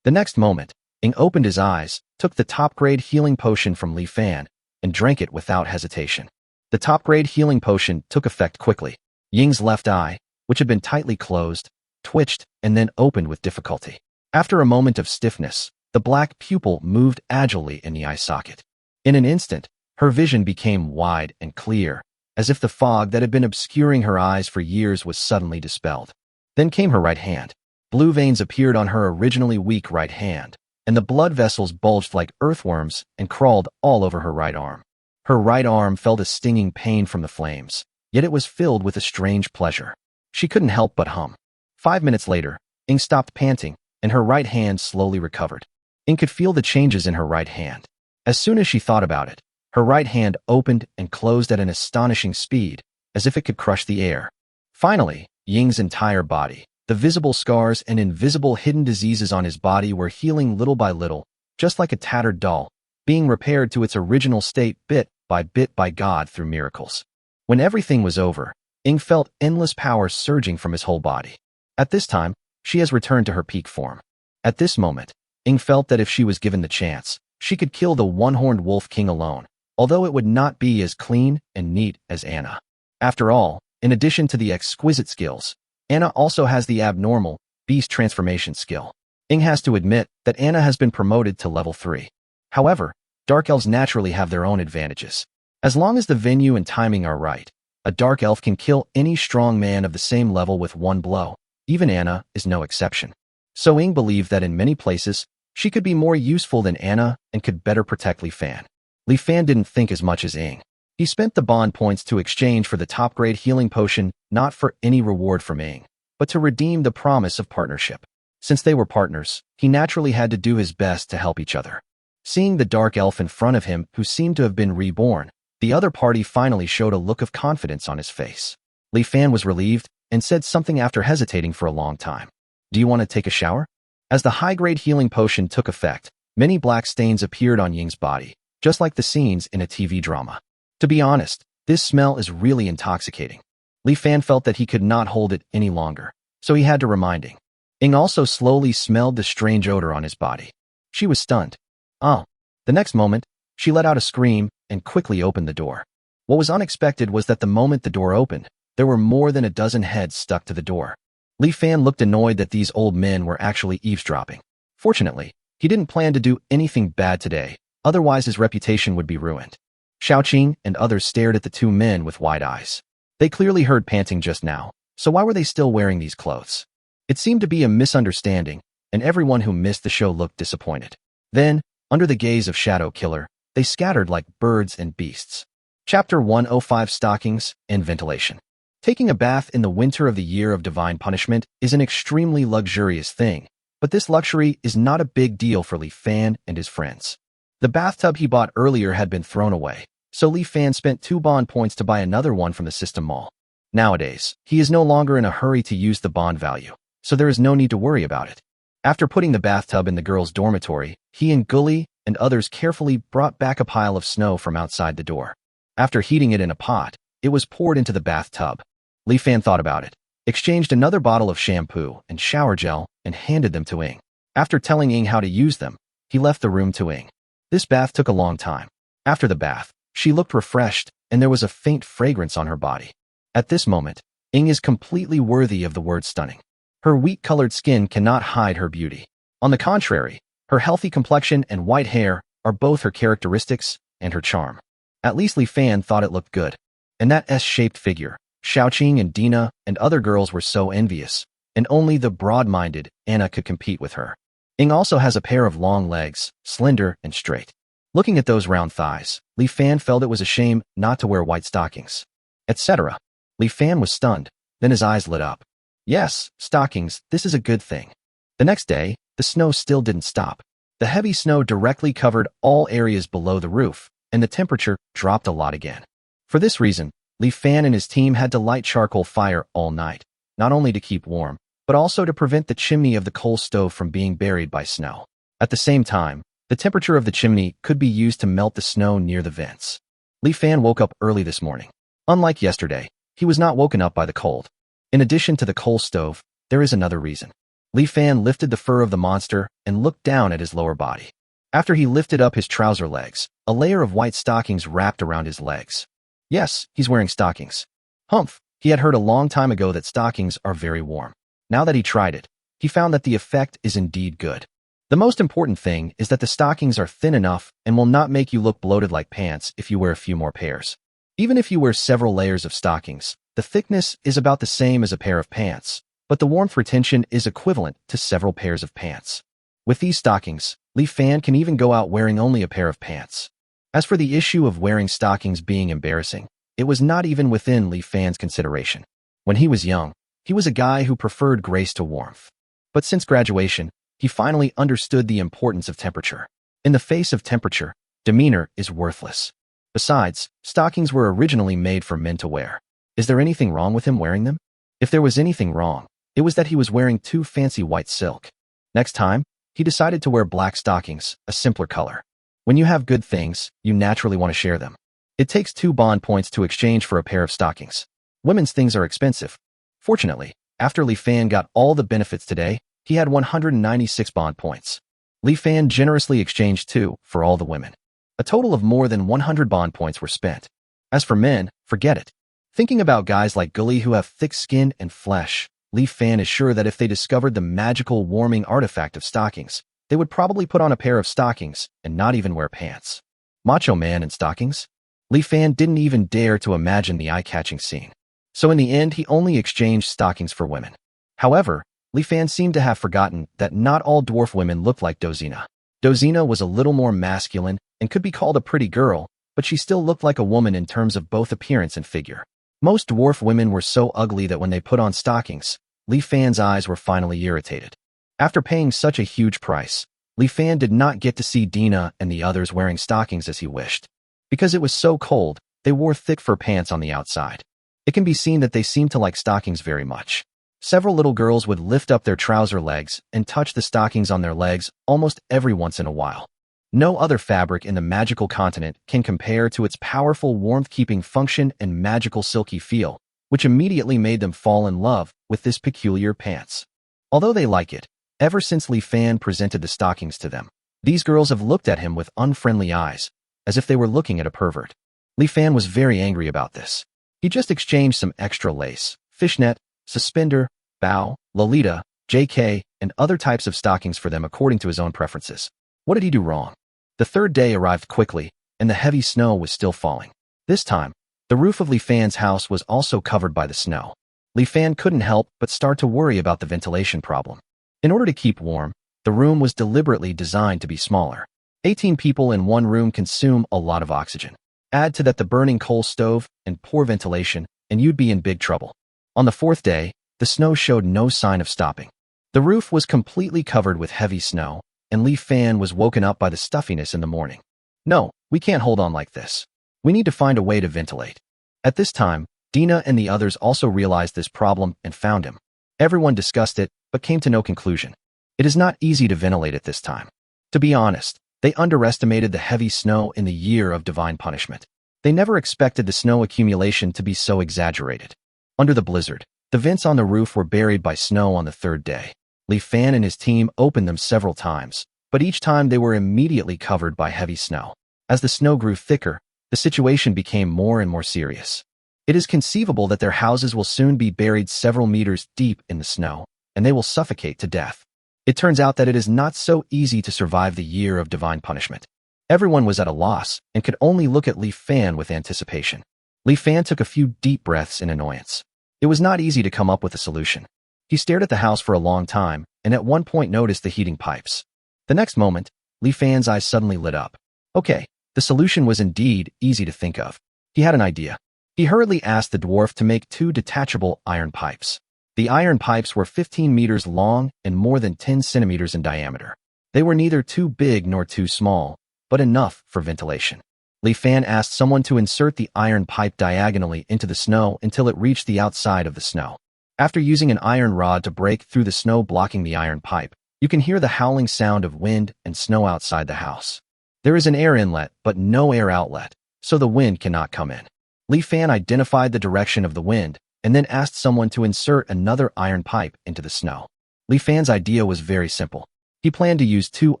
The next moment, Ying opened his eyes, took the top-grade healing potion from Li Fan, and drank it without hesitation. The top-grade healing potion took effect quickly. Ying's left eye, which had been tightly closed, twitched and then opened with difficulty. After a moment of stiffness, the black pupil moved agilely in the eye socket. In an instant, her vision became wide and clear, as if the fog that had been obscuring her eyes for years was suddenly dispelled. Then came her right hand. Blue veins appeared on her originally weak right hand, and the blood vessels bulged like earthworms and crawled all over her right arm. Her right arm felt a stinging pain from the flames, yet it was filled with a strange pleasure. She couldn't help but hum. 5 minutes later, Ying stopped panting, and her right hand slowly recovered. Ying could feel the changes in her right hand. As soon as she thought about it, her right hand opened and closed at an astonishing speed, as if it could crush the air. Finally, Ying's entire body, the visible scars and invisible hidden diseases on his body were healing little by little, just like a tattered doll, being repaired to its original state bit by God through miracles. When everything was over, Ying felt endless power surging from his whole body. At this time, she has returned to her peak form. At this moment, Ying felt that if she was given the chance, she could kill the one-horned wolf king alone, although it would not be as clean and neat as Anna. After all, in addition to the exquisite skills, Anna also has the abnormal beast transformation skill. Ying has to admit that Anna has been promoted to level 3. However, dark elves naturally have their own advantages. As long as the venue and timing are right, a dark elf can kill any strong man of the same level with one blow. Even Anna is no exception. So Ying believed that in many places, she could be more useful than Anna and could better protect Li Fan. Li Fan didn't think as much as Ying. He spent the bond points to exchange for the top-grade healing potion, not for any reward from Ying, but to redeem the promise of partnership. Since they were partners, he naturally had to do his best to help each other. Seeing the dark elf in front of him, who seemed to have been reborn, the other party finally showed a look of confidence on his face. Li Fan was relieved and said something after hesitating for a long time. "Do you want to take a shower?" As the high-grade healing potion took effect, many black stains appeared on Ying's body, just like the scenes in a TV drama. To be honest, this smell is really intoxicating. Li Fan felt that he could not hold it any longer, so he had to remind Ying. Ying also slowly smelled the strange odor on his body. She was stunned. Oh. The next moment, she let out a scream and quickly opened the door. What was unexpected was that the moment the door opened, there were more than a dozen heads stuck to the door. Li Fan looked annoyed that these old men were actually eavesdropping. Fortunately, he didn't plan to do anything bad today, otherwise his reputation would be ruined. Xiaoqing and others stared at the two men with wide eyes. They clearly heard panting just now, so why were they still wearing these clothes? It seemed to be a misunderstanding, and everyone who missed the show looked disappointed. Then, under the gaze of Shadow Killer, they scattered like birds and beasts. Chapter 105 Stockings and Ventilation. Taking a bath in the winter of the year of divine punishment is an extremely luxurious thing, but this luxury is not a big deal for Li Fan and his friends. The bathtub he bought earlier had been thrown away, so Li Fan spent 2 bond points to buy another one from the system mall. Nowadays, he is no longer in a hurry to use the bond value, so there is no need to worry about it. After putting the bathtub in the girls' dormitory, he and Gully and others carefully brought back a pile of snow from outside the door. After heating it in a pot, it was poured into the bathtub. Li Fan thought about it, exchanged another bottle of shampoo and shower gel, and handed them to Ying. After telling Ying how to use them, he left the room to Ying. This bath took a long time. After the bath, she looked refreshed, and there was a faint fragrance on her body. At this moment, Ying is completely worthy of the word stunning. Her wheat-colored skin cannot hide her beauty. On the contrary, her healthy complexion and white hair are both her characteristics and her charm. At least Li Fan thought it looked good. And that S-shaped figure, Xiaoqing and Dina and other girls were so envious, and only the broad-minded Anna could compete with her. Ing also has a pair of long legs, slender and straight. Looking at those round thighs, Li Fan felt it was a shame not to wear white stockings, etc. Li Fan was stunned, then his eyes lit up. Yes, stockings, this is a good thing. The next day, the snow still didn't stop. The heavy snow directly covered all areas below the roof, and the temperature dropped a lot again. For this reason, Li Fan and his team had to light charcoal fire all night, not only to keep warm, but also to prevent the chimney of the coal stove from being buried by snow. At the same time, the temperature of the chimney could be used to melt the snow near the vents. Li Fan woke up early this morning. Unlike yesterday, he was not woken up by the cold. In addition to the coal stove, there is another reason. Li Fan lifted the fur of the monster and looked down at his lower body. After he lifted up his trouser legs, a layer of white stockings wrapped around his legs. Yes, he's wearing stockings. Humph, he had heard a long time ago that stockings are very warm. Now that he tried it, he found that the effect is indeed good. The most important thing is that the stockings are thin enough and will not make you look bloated like pants if you wear a few more pairs. Even if you wear several layers of stockings, the thickness is about the same as a pair of pants, but the warmth retention is equivalent to several pairs of pants. With these stockings, Li Fan can even go out wearing only a pair of pants. As for the issue of wearing stockings being embarrassing, it was not even within Li Fan's consideration. When he was young, he was a guy who preferred grace to warmth. But since graduation, he finally understood the importance of temperature. In the face of temperature, demeanor is worthless. Besides, stockings were originally made for men to wear. Is there anything wrong with him wearing them? If there was anything wrong, it was that he was wearing too fancy white silk. Next time, he decided to wear black stockings, a simpler color. When you have good things, you naturally want to share them. It takes 2 bond points to exchange for a pair of stockings. Women's things are expensive. Fortunately, after Li Fan got all the benefits today, he had 196 bond points. Li Fan generously exchanged 2 for all the women. A total of more than 100 bond points were spent. As for men, forget it. Thinking about guys like Gully who have thick skin and flesh, Li Fan is sure that if they discovered the magical warming artifact of stockings, they would probably put on a pair of stockings and not even wear pants. Macho man in stockings? Li Fan didn't even dare to imagine the eye-catching scene. So in the end, he only exchanged stockings for women. However, Li Fan seemed to have forgotten that not all dwarf women looked like Dozina. Dozina was a little more masculine and could be called a pretty girl, but she still looked like a woman in terms of both appearance and figure. Most dwarf women were so ugly that when they put on stockings, Li Fan's eyes were finally irritated. After paying such a huge price, Li Fan did not get to see Dina and the others wearing stockings as he wished. Because it was so cold, they wore thick fur pants on the outside. It can be seen that they seemed to like stockings very much. Several little girls would lift up their trouser legs and touch the stockings on their legs almost every once in a while. No other fabric in the magical continent can compare to its powerful warmth-keeping function and magical silky feel, which immediately made them fall in love with this peculiar pants. Although they like it, ever since Li Fan presented the stockings to them, these girls have looked at him with unfriendly eyes, as if they were looking at a pervert. Li Fan was very angry about this. He just exchanged some extra lace, fishnet, suspender, bow, Lolita, JK, and other types of stockings for them according to his own preferences. What did he do wrong? The third day arrived quickly, and the heavy snow was still falling. This time, the roof of Li Fan's house was also covered by the snow. Li Fan couldn't help but start to worry about the ventilation problem. In order to keep warm, the room was deliberately designed to be smaller. 18 people in one room consume a lot of oxygen. Add to that the burning coal stove and poor ventilation, and you'd be in big trouble. On the 4th day, the snow showed no sign of stopping. The roof was completely covered with heavy snow, and Li Fan was woken up by the stuffiness in the morning. No, we can't hold on like this. We need to find a way to ventilate. At this time, Dina and the others also realized this problem and found him. Everyone discussed it, but came to no conclusion. It is not easy to ventilate at this time. To be honest, they underestimated the heavy snow in the year of divine punishment. They never expected the snow accumulation to be so exaggerated. Under the blizzard, the vents on the roof were buried by snow on the 3rd day. Li Fan and his team opened them several times, but each time they were immediately covered by heavy snow. As the snow grew thicker, the situation became more and more serious. It is conceivable that their houses will soon be buried several meters deep in the snow, and they will suffocate to death. It turns out that it is not so easy to survive the year of divine punishment. Everyone was at a loss and could only look at Li Fan with anticipation. Li Fan took a few deep breaths in annoyance. It was not easy to come up with a solution. He stared at the house for a long time, and at one point noticed the heating pipes. The next moment, Li Fan's eyes suddenly lit up. Okay, the solution was indeed easy to think of. He had an idea. He hurriedly asked the dwarf to make 2 detachable iron pipes. The iron pipes were 15 meters long and more than 10 centimeters in diameter. They were neither too big nor too small, but enough for ventilation. Li Fan asked someone to insert the iron pipe diagonally into the snow until it reached the outside of the snow. After using an iron rod to break through the snow blocking the iron pipe, you can hear the howling sound of wind and snow outside the house. There is an air inlet but no air outlet, so the wind cannot come in. Li Fan identified the direction of the wind and then asked someone to insert another iron pipe into the snow. Li Fan's idea was very simple. He planned to use 2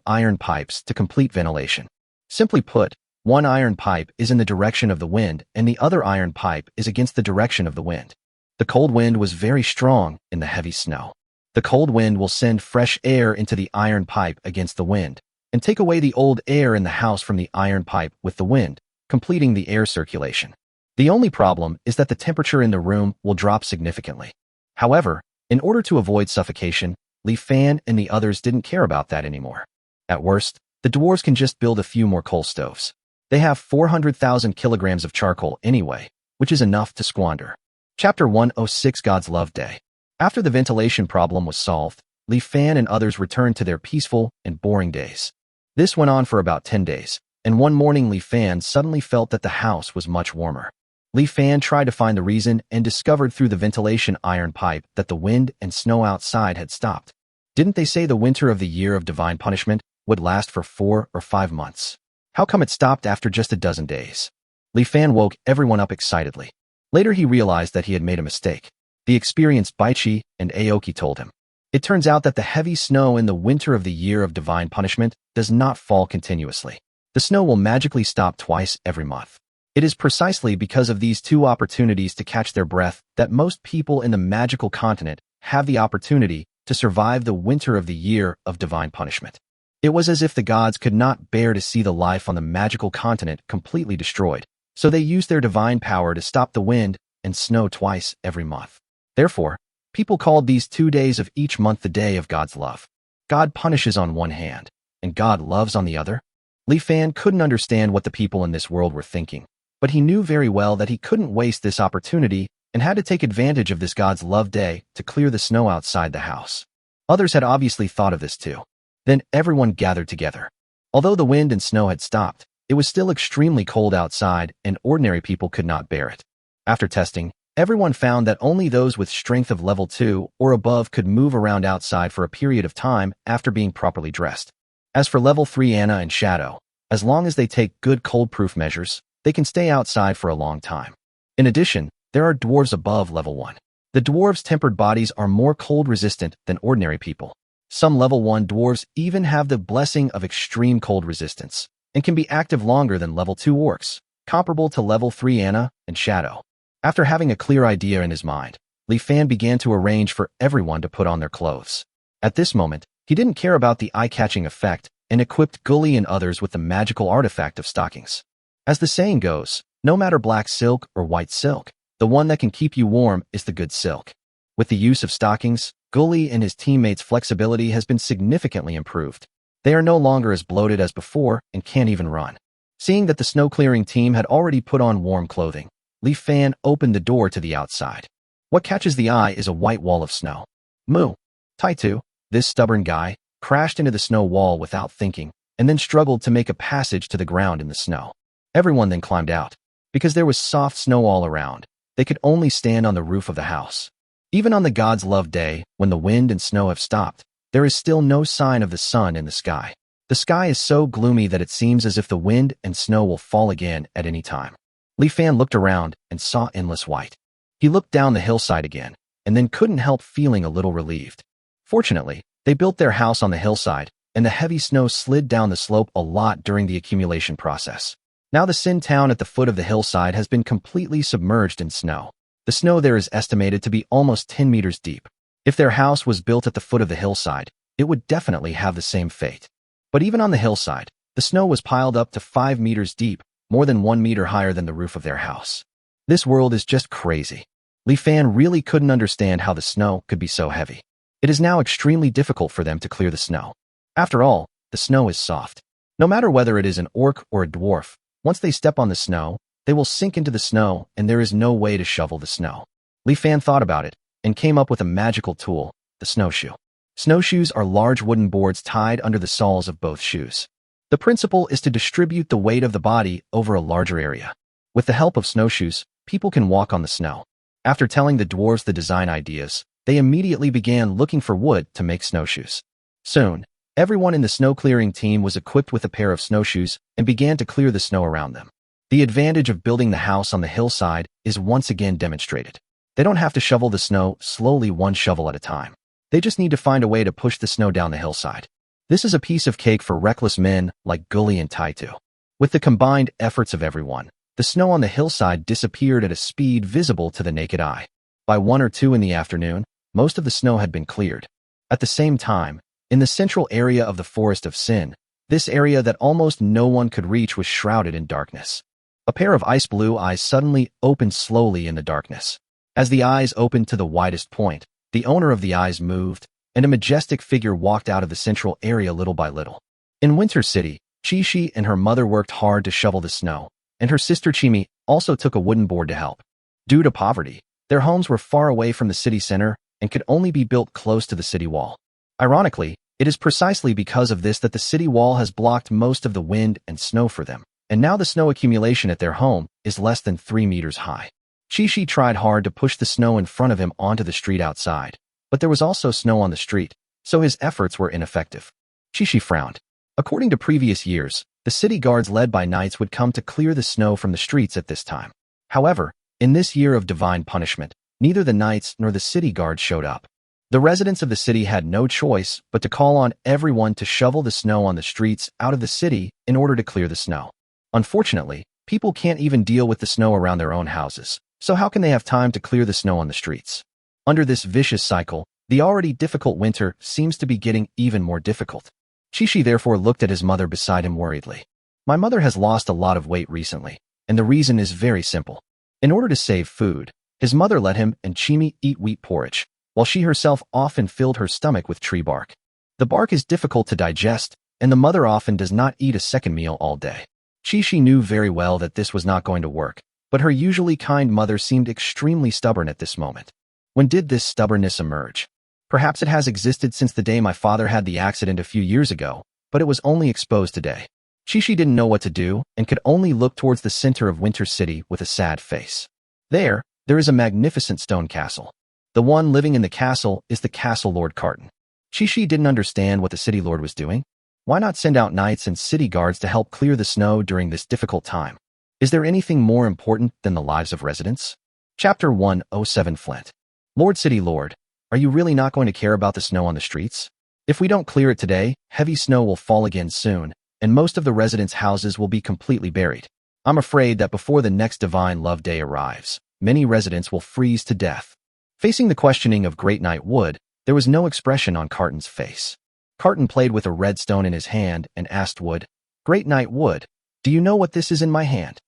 iron pipes to complete ventilation. Simply put, one iron pipe is in the direction of the wind and the other iron pipe is against the direction of the wind. The cold wind was very strong in the heavy snow. The cold wind will send fresh air into the iron pipe against the wind and take away the old air in the house from the iron pipe with the wind, completing the air circulation. The only problem is that the temperature in the room will drop significantly. However, in order to avoid suffocation, Li Fan and the others didn't care about that anymore. At worst, the dwarves can just build a few more coal stoves. They have 400,000 kilograms of charcoal anyway, which is enough to squander. Chapter 106 God's Love Day. After the ventilation problem was solved, Li Fan and others returned to their peaceful and boring days. This went on for about 10 days, and one morning Li Fan suddenly felt that the house was much warmer. Li Fan tried to find the reason and discovered through the ventilation iron pipe that the wind and snow outside had stopped. Didn't they say the winter of the year of divine punishment would last for 4 or 5 months? How come it stopped after just a dozen days? Li Fan woke everyone up excitedly. Later he realized that he had made a mistake. The experienced Baichi and Aoki told him. It turns out that the heavy snow in the winter of the year of divine punishment does not fall continuously. The snow will magically stop twice every month. It is precisely because of these 2 opportunities to catch their breath that most people in the magical continent have the opportunity to survive the winter of the year of divine punishment. It was as if the gods could not bear to see the life on the magical continent completely destroyed, so they used their divine power to stop the wind and snow twice every month. Therefore, people called these 2 days of each month the day of God's love. God punishes on one hand, and God loves on the other. Li Fan couldn't understand what the people in this world were thinking, but he knew very well that he couldn't waste this opportunity and had to take advantage of this God's love day to clear the snow outside the house. Others had obviously thought of this too. Then everyone gathered together. Although the wind and snow had stopped, it was still extremely cold outside and ordinary people could not bear it. After testing, everyone found that only those with strength of level 2 or above could move around outside for a period of time after being properly dressed. As for level 3 Anna and Shadow, as long as they take good cold-proof measures, they can stay outside for a long time. In addition, there are dwarves above level 1. The dwarves' tempered bodies are more cold-resistant than ordinary people. Some level 1 dwarves even have the blessing of extreme cold resistance and can be active longer than level 2 orcs, comparable to level 3 Anna and Shadow. After having a clear idea in his mind, Li Fan began to arrange for everyone to put on their clothes. At this moment, he didn't care about the eye-catching effect and equipped Gully and others with the magical artifact of stockings. As the saying goes, no matter black silk or white silk, the one that can keep you warm is the good silk. With the use of stockings, Gully and his teammates' flexibility has been significantly improved. They are no longer as bloated as before and can't even run. Seeing that the snow-clearing team had already put on warm clothing, Li Fan opened the door to the outside. What catches the eye is a white wall of snow. Moo! Taitu, this stubborn guy, crashed into the snow wall without thinking and then struggled to make a passage to the ground in the snow. Everyone then climbed out. Because there was soft snow all around, they could only stand on the roof of the house. Even on the God's Love Day, when the wind and snow have stopped, there is still no sign of the sun in the sky. The sky is so gloomy that it seems as if the wind and snow will fall again at any time. Li Fan looked around and saw endless white. He looked down the hillside again, and then couldn't help feeling a little relieved. Fortunately, they built their house on the hillside, and the heavy snow slid down the slope a lot during the accumulation process. Now the Sin town at the foot of the hillside has been completely submerged in snow. The snow there is estimated to be almost 10 meters deep. If their house was built at the foot of the hillside, it would definitely have the same fate. But even on the hillside, the snow was piled up to 5 meters deep, more than 1 meter higher than the roof of their house. This world is just crazy. Li Fan really couldn't understand how the snow could be so heavy. It is now extremely difficult for them to clear the snow. After all, the snow is soft. No matter whether it is an orc or a dwarf, once they step on the snow, they will sink into the snow and there is no way to shovel the snow. Li Fan thought about it and came up with a magical tool, the snowshoe. Snowshoes are large wooden boards tied under the soles of both shoes. The principle is to distribute the weight of the body over a larger area. With the help of snowshoes, people can walk on the snow. After telling the dwarves the design ideas, they immediately began looking for wood to make snowshoes. Soon, everyone in the snow clearing team was equipped with a pair of snowshoes and began to clear the snow around them. The advantage of building the house on the hillside is once again demonstrated. They don't have to shovel the snow slowly one shovel at a time. They just need to find a way to push the snow down the hillside. This is a piece of cake for reckless men like Gully and Taitu. With the combined efforts of everyone, the snow on the hillside disappeared at a speed visible to the naked eye. By 1 or 2 in the afternoon, most of the snow had been cleared. At the same time, in the central area of the Forest of Sin, this area that almost no one could reach was shrouded in darkness. A pair of ice blue eyes suddenly opened slowly in the darkness. As the eyes opened to the widest point, the owner of the eyes moved, and a majestic figure walked out of the central area little by little. In Winter City, Chi-Chi and her mother worked hard to shovel the snow, and her sister Chimi also took a wooden board to help. Due to poverty, their homes were far away from the city center and could only be built close to the city wall. Ironically, it is precisely because of this that the city wall has blocked most of the wind and snow for them, and now the snow accumulation at their home is less than 3 meters high. Chi-Chi tried hard to push the snow in front of him onto the street outside, but there was also snow on the street, so his efforts were ineffective. Chi-Chi frowned. According to previous years, the city guards led by knights would come to clear the snow from the streets at this time. However, in this year of divine punishment, neither the knights nor the city guards showed up. The residents of the city had no choice but to call on everyone to shovel the snow on the streets out of the city in order to clear the snow. Unfortunately, people can't even deal with the snow around their own houses, so how can they have time to clear the snow on the streets? Under this vicious cycle, the already difficult winter seems to be getting even more difficult. Chi-Chi therefore looked at his mother beside him worriedly. My mother has lost a lot of weight recently, and the reason is very simple. In order to save food, his mother let him and Chimi eat wheat porridge, while she herself often filled her stomach with tree bark. The bark is difficult to digest, and the mother often does not eat a second meal all day. Chi-Chi knew very well that this was not going to work, but her usually kind mother seemed extremely stubborn at this moment. When did this stubbornness emerge? Perhaps it has existed since the day my father had the accident a few years ago, but it was only exposed today. Chi-Chi didn't know what to do and could only look towards the center of Winter City with a sad face. There is a magnificent stone castle. The one living in the castle is the Castle Lord Carton. Chi-Chi didn't understand what the city lord was doing. Why not send out knights and city guards to help clear the snow during this difficult time? Is there anything more important than the lives of residents? Chapter 107 Flint. Lord City Lord, are you really not going to care about the snow on the streets? If we don't clear it today, heavy snow will fall again soon, and most of the residents' houses will be completely buried. I'm afraid that before the next Divine Love Day arrives, many residents will freeze to death. Facing the questioning of Great Knight Wood, there was no expression on Carton's face. Carton played with a red stone in his hand and asked Wood, Great Knight Wood, do you know what this is in my hand?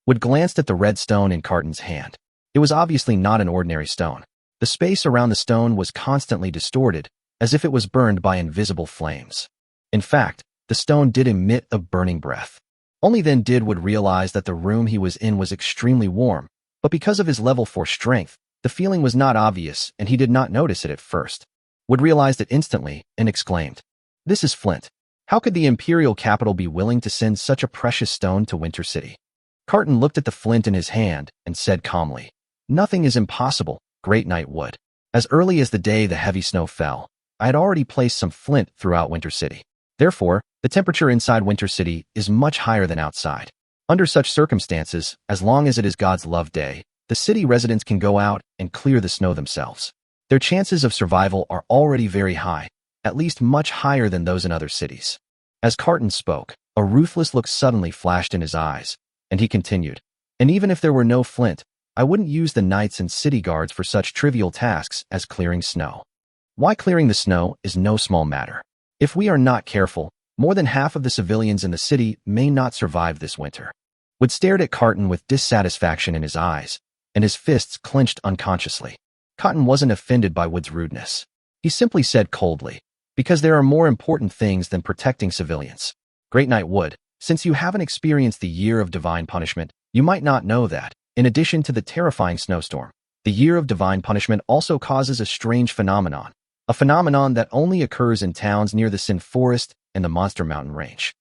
Wood glanced at the red stone in Carton's hand. It was obviously not an ordinary stone. The space around the stone was constantly distorted, as if it was burned by invisible flames. In fact, the stone did emit a burning breath. Only then did Wood realize that the room he was in was extremely warm, but because of his level 4 strength, the feeling was not obvious and he did not notice it at first. Wood realized it instantly and exclaimed, This is Flint. How could the imperial capital be willing to send such a precious stone to Winter City? Carton looked at the flint in his hand and said calmly, Nothing is impossible, Great Knight Wood. As early as the day the heavy snow fell, I had already placed some flint throughout Winter City. Therefore, the temperature inside Winter City is much higher than outside. Under such circumstances, as long as it is God's love day, the city residents can go out and clear the snow themselves. Their chances of survival are already very high, at least much higher than those in other cities. As Carton spoke, a ruthless look suddenly flashed in his eyes, and he continued, And even if there were no flint, I wouldn't use the knights and city guards for such trivial tasks as clearing snow. Why clearing the snow is no small matter. If we are not careful, more than half of the civilians in the city may not survive this winter. Wood stared at Carton with dissatisfaction in his eyes, and his fists clenched unconsciously. Cotton wasn't offended by Wood's rudeness. He simply said coldly, "Because there are more important things than protecting civilians." Great Knight Wood, since you haven't experienced the Year of Divine Punishment, you might not know that, in addition to the terrifying snowstorm, the Year of Divine Punishment also causes a strange phenomenon, a phenomenon that only occurs in towns near the Sin Forest and the Monster Mountain Range.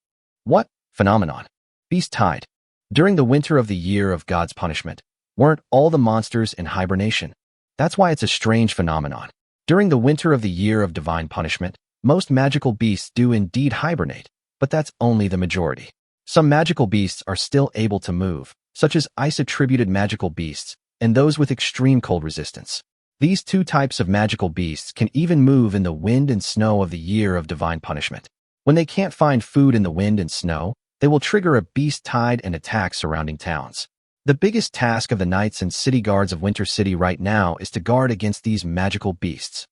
What phenomenon? Beast Tide. During the winter of the Year of God's Punishment, weren't all the monsters in hibernation? That's why it's a strange phenomenon. During the winter of the Year of Divine Punishment, most magical beasts do indeed hibernate, but that's only the majority. Some magical beasts are still able to move, such as ice-attributed magical beasts and those with extreme cold resistance. These two types of magical beasts can even move in the wind and snow of the Year of Divine Punishment. When they can't find food in the wind and snow, they will trigger a beast tide and attack surrounding towns. The biggest task of the knights and city guards of Winter City right now is to guard against these magical beasts.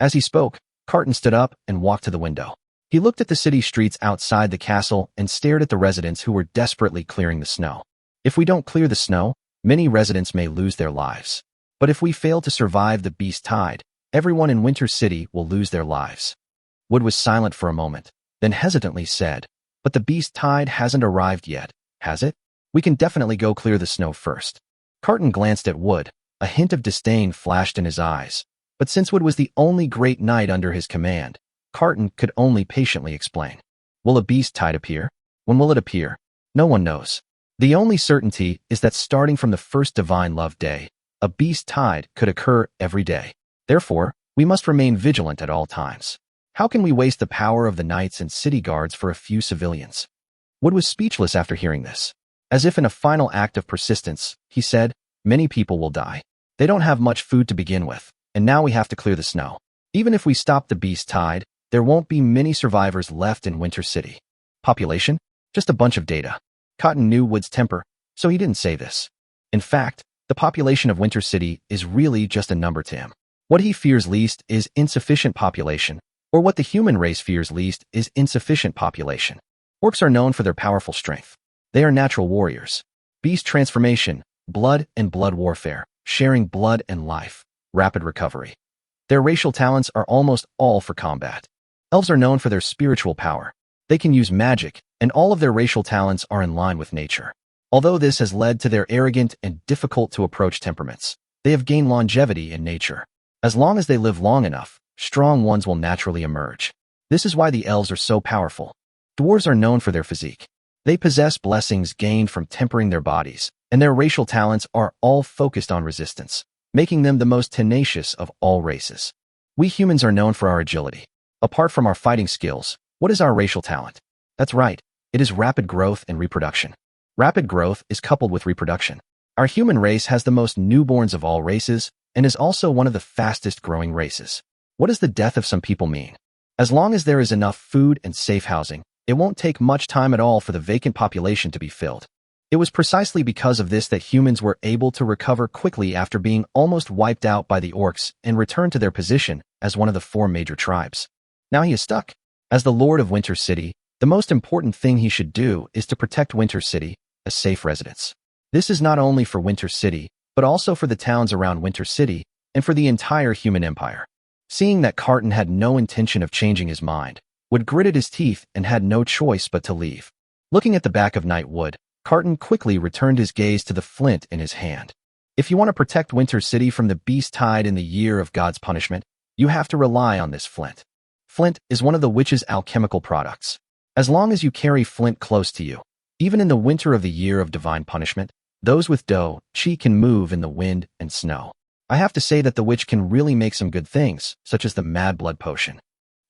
As he spoke, Carton stood up and walked to the window. He looked at the city streets outside the castle and stared at the residents who were desperately clearing the snow. If we don't clear the snow, many residents may lose their lives. But if we fail to survive the beast tide, everyone in Winter City will lose their lives. Wood was silent for a moment, then hesitantly said, "But the beast tide hasn't arrived yet, has it? We can definitely go clear the snow first." Carton glanced at Wood. A hint of disdain flashed in his eyes. But since Wood was the only great knight under his command, Carton could only patiently explain. "Will a beast tide appear? When will it appear? No one knows. The only certainty is that starting from the first Divine Love Day, a beast tide could occur every day. Therefore, we must remain vigilant at all times. How can we waste the power of the knights and city guards for a few civilians?" Wood was speechless after hearing this. As if in a final act of persistence, he said, "Many people will die. They don't have much food to begin with, and now we have to clear the snow. Even if we stop the beast tide, there won't be many survivors left in Winter City. Population? Just a bunch of data." Cotton knew Wood's temper, so he didn't say this. In fact, the population of Winter City is really just a number to him. What he fears least is insufficient population, or what the human race fears least is insufficient population. Orcs are known for their powerful strength. They are natural warriors. Beast transformation, blood and blood warfare, sharing blood and life, rapid recovery. Their racial talents are almost all for combat. Elves are known for their spiritual power. They can use magic, and all of their racial talents are in line with nature. Although this has led to their arrogant and difficult-to-approach temperaments, they have gained longevity in nature. As long as they live long enough, strong ones will naturally emerge. This is why the elves are so powerful. Dwarves are known for their physique. They possess blessings gained from tempering their bodies, and their racial talents are all focused on resistance, making them the most tenacious of all races. We humans are known for our agility. Apart from our fighting skills, what is our racial talent? That's right, it is rapid growth and reproduction. Rapid growth is coupled with reproduction. Our human race has the most newborns of all races and is also one of the fastest growing races. What does the death of some people mean? As long as there is enough food and safe housing, it won't take much time at all for the vacant population to be filled. It was precisely because of this that humans were able to recover quickly after being almost wiped out by the orcs and return to their position as one of the 4 major tribes. Now he is stuck. As the Lord of Winter City, the most important thing he should do is to protect Winter City, a safe residence. This is not only for Winter City, but also for the towns around Winter City and for the entire human empire. Seeing that Carton had no intention of changing his mind, Wood gritted his teeth and had no choice but to leave. Looking at the back of Knight Wood, Carton quickly returned his gaze to the flint in his hand. If you want to protect Winter City from the beast tide in the Year of God's Punishment, you have to rely on this flint. Flint is one of the witch's alchemical products. As long as you carry flint close to you, even in the winter of the Year of Divine Punishment, those with chi can move in the wind and snow. I have to say that the witch can really make some good things, such as the Mad Blood Potion.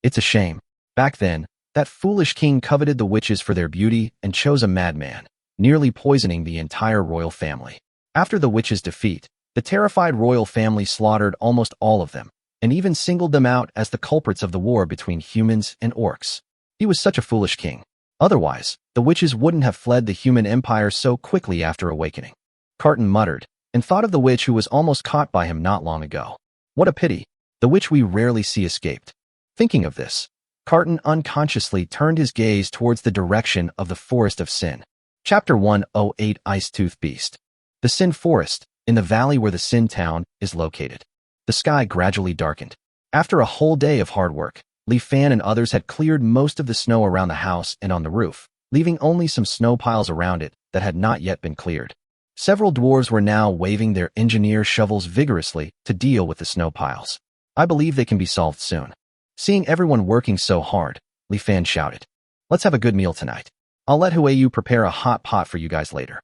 It's a shame. Back then, that foolish king coveted the witches for their beauty and chose a madman, nearly poisoning the entire royal family. After the witches' defeat, the terrified royal family slaughtered almost all of them, and even singled them out as the culprits of the war between humans and orcs. He was such a foolish king. Otherwise, the witches wouldn't have fled the human empire so quickly after awakening. Carton muttered, and thought of the witch who was almost caught by him not long ago. What a pity. The witch we rarely see escaped. Thinking of this, Carton unconsciously turned his gaze towards the direction of the Forest of Sin. Chapter 108 Ice Tooth Beast. The Sin Forest, in the valley where the Sin town is located. The sky gradually darkened. After a whole day of hard work, Li Fan and others had cleared most of the snow around the house and on the roof, leaving only some snow piles around it that had not yet been cleared. Several dwarves were now waving their engineer shovels vigorously to deal with the snow piles. I believe they can be solved soon. Seeing everyone working so hard, Li Fan shouted, "Let's have a good meal tonight. I'll let Huiyu prepare a hot pot for you guys later."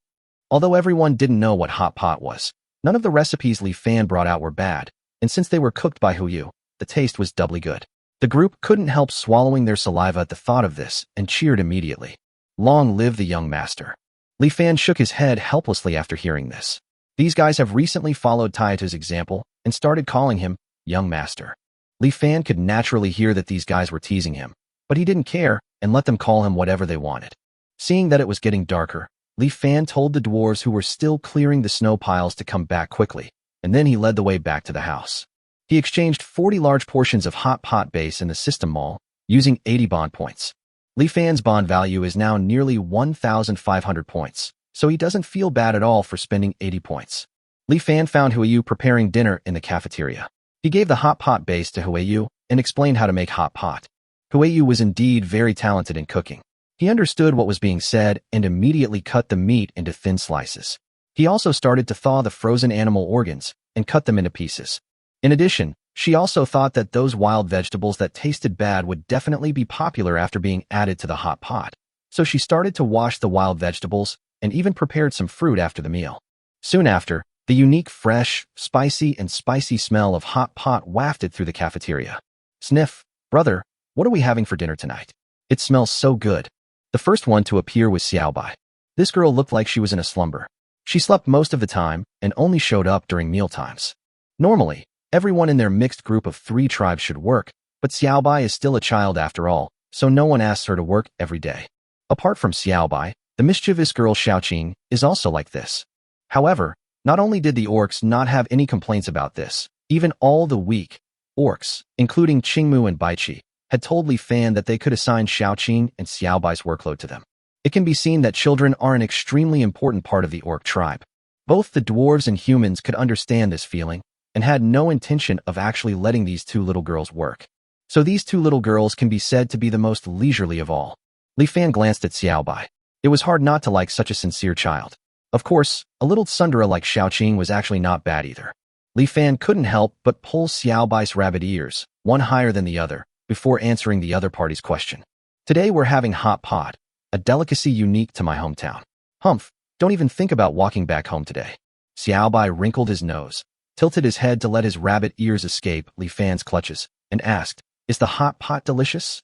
Although everyone didn't know what hot pot was, none of the recipes Li Fan brought out were bad, and since they were cooked by Huiyu, the taste was doubly good. The group couldn't help swallowing their saliva at the thought of this and cheered immediately. Long live the young master. Li Fan shook his head helplessly after hearing this. These guys have recently followed Taito's example and started calling him young master. Li Fan could naturally hear that these guys were teasing him, but he didn't care and let them call him whatever they wanted. Seeing that it was getting darker, Li Fan told the dwarves who were still clearing the snow piles to come back quickly, and then he led the way back to the house. He exchanged 40 large portions of hot pot base in the system mall, using 80 bond points. Li Fan's bond value is now nearly 1,500 points, so he doesn't feel bad at all for spending 80 points. Li Fan found Huiyu preparing dinner in the cafeteria. He gave the hot pot base to Huiyu and explained how to make hot pot. Huiyu was indeed very talented in cooking. He understood what was being said and immediately cut the meat into thin slices. He also started to thaw the frozen animal organs and cut them into pieces. In addition, she also thought that those wild vegetables that tasted bad would definitely be popular after being added to the hot pot. So she started to wash the wild vegetables and even prepared some fruit after the meal. Soon after, the unique fresh, spicy smell of hot pot wafted through the cafeteria. Sniff, brother, what are we having for dinner tonight? It smells so good. The first one to appear was Xiaobai. This girl looked like she was in a slumber. She slept most of the time and only showed up during mealtimes. Normally, everyone in their mixed group of 3 tribes should work, but Xiaobai is still a child after all, so no one asks her to work every day. Apart from Xiaobai, the mischievous girl Xiaoqing is also like this. However, not only did the orcs not have any complaints about this, even all the weak orcs, including Qingmu and Baichi, had told Li Fan that they could assign Xiaoqing and Xiaobai's workload to them. It can be seen that children are an extremely important part of the orc tribe. Both the dwarves and humans could understand this feeling and had no intention of actually letting these 2 little girls work. So these 2 little girls can be said to be the most leisurely of all. Li Fan glanced at Xiaobai. It was hard not to like such a sincere child. Of course, a little tsundere like Xiaoqing was actually not bad either. Li Fan couldn't help but pull Xiaobai's rabbit ears, one higher than the other, before answering the other party's question. Today we're having hot pot, a delicacy unique to my hometown. Humph, don't even think about walking back home today. Xiaobai wrinkled his nose, tilted his head to let his rabbit ears escape Li Fan's clutches, and asked, "Is the hot pot delicious?"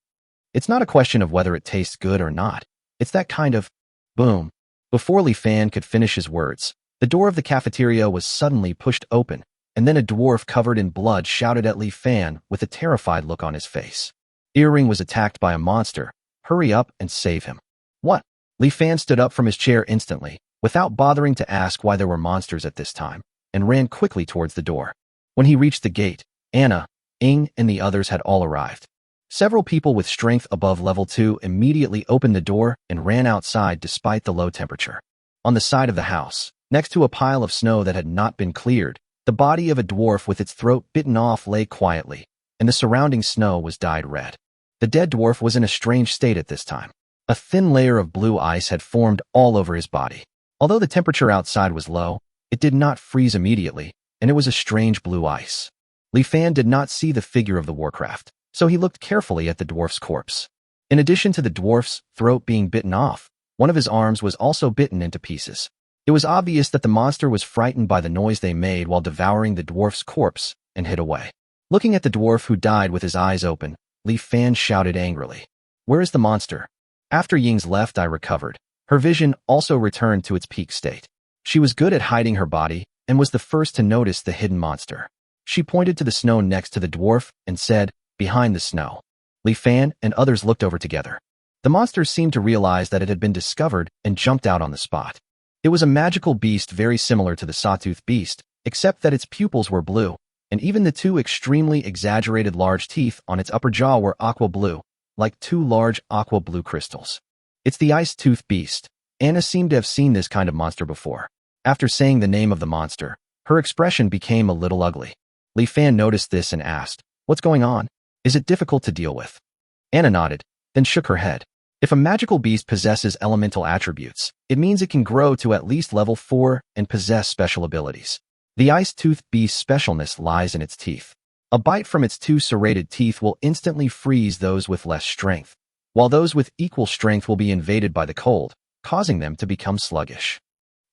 It's not a question of whether it tastes good or not. It's that kind of boom. Before Li Fan could finish his words, the door of the cafeteria was suddenly pushed open, and then a dwarf covered in blood shouted at Li Fan with a terrified look on his face. Earring was attacked by a monster. Hurry up and save him. What? Li Fan stood up from his chair instantly, without bothering to ask why there were monsters at this time, and ran quickly towards the door. When he reached the gate, Anna, Ing, and the others had all arrived. Several people with strength above level 2 immediately opened the door and ran outside despite the low temperature. On the side of the house, next to a pile of snow that had not been cleared, the body of a dwarf with its throat bitten off lay quietly, and the surrounding snow was dyed red. The dead dwarf was in a strange state at this time. A thin layer of blue ice had formed all over his body. Although the temperature outside was low, it did not freeze immediately, and it was a strange blue ice. Li Fan did not see the figure of the warcraft, so he looked carefully at the dwarf's corpse. In addition to the dwarf's throat being bitten off, one of his arms was also bitten into pieces. It was obvious that the monster was frightened by the noise they made while devouring the dwarf's corpse and hid away. Looking at the dwarf who died with his eyes open, Li Fan shouted angrily, "Where is the monster?" After Ying's left eye recovered, her vision also returned to its peak state. She was good at hiding her body and was the first to notice the hidden monster. She pointed to the snow next to the dwarf and said, "Behind the snow." Li Fan and others looked over together. The monster seemed to realize that it had been discovered and jumped out on the spot. It was a magical beast very similar to the sawtooth beast, except that its pupils were blue, and even the 2 extremely exaggerated large teeth on its upper jaw were aqua blue, like 2 large aqua blue crystals. It's the ice-tooth beast. Anna seemed to have seen this kind of monster before. After saying the name of the monster, Her expression became a little ugly. Li Fan noticed this and asked, "What's going on? Is it difficult to deal with?" Anna nodded, then shook her head. If a magical beast possesses elemental attributes, it means it can grow to at least level 4 and possess special abilities. The ice-toothed beast's specialness lies in its teeth. A bite from its two serrated teeth will instantly freeze those with less strength, while those with equal strength will be invaded by the cold, causing them to become sluggish.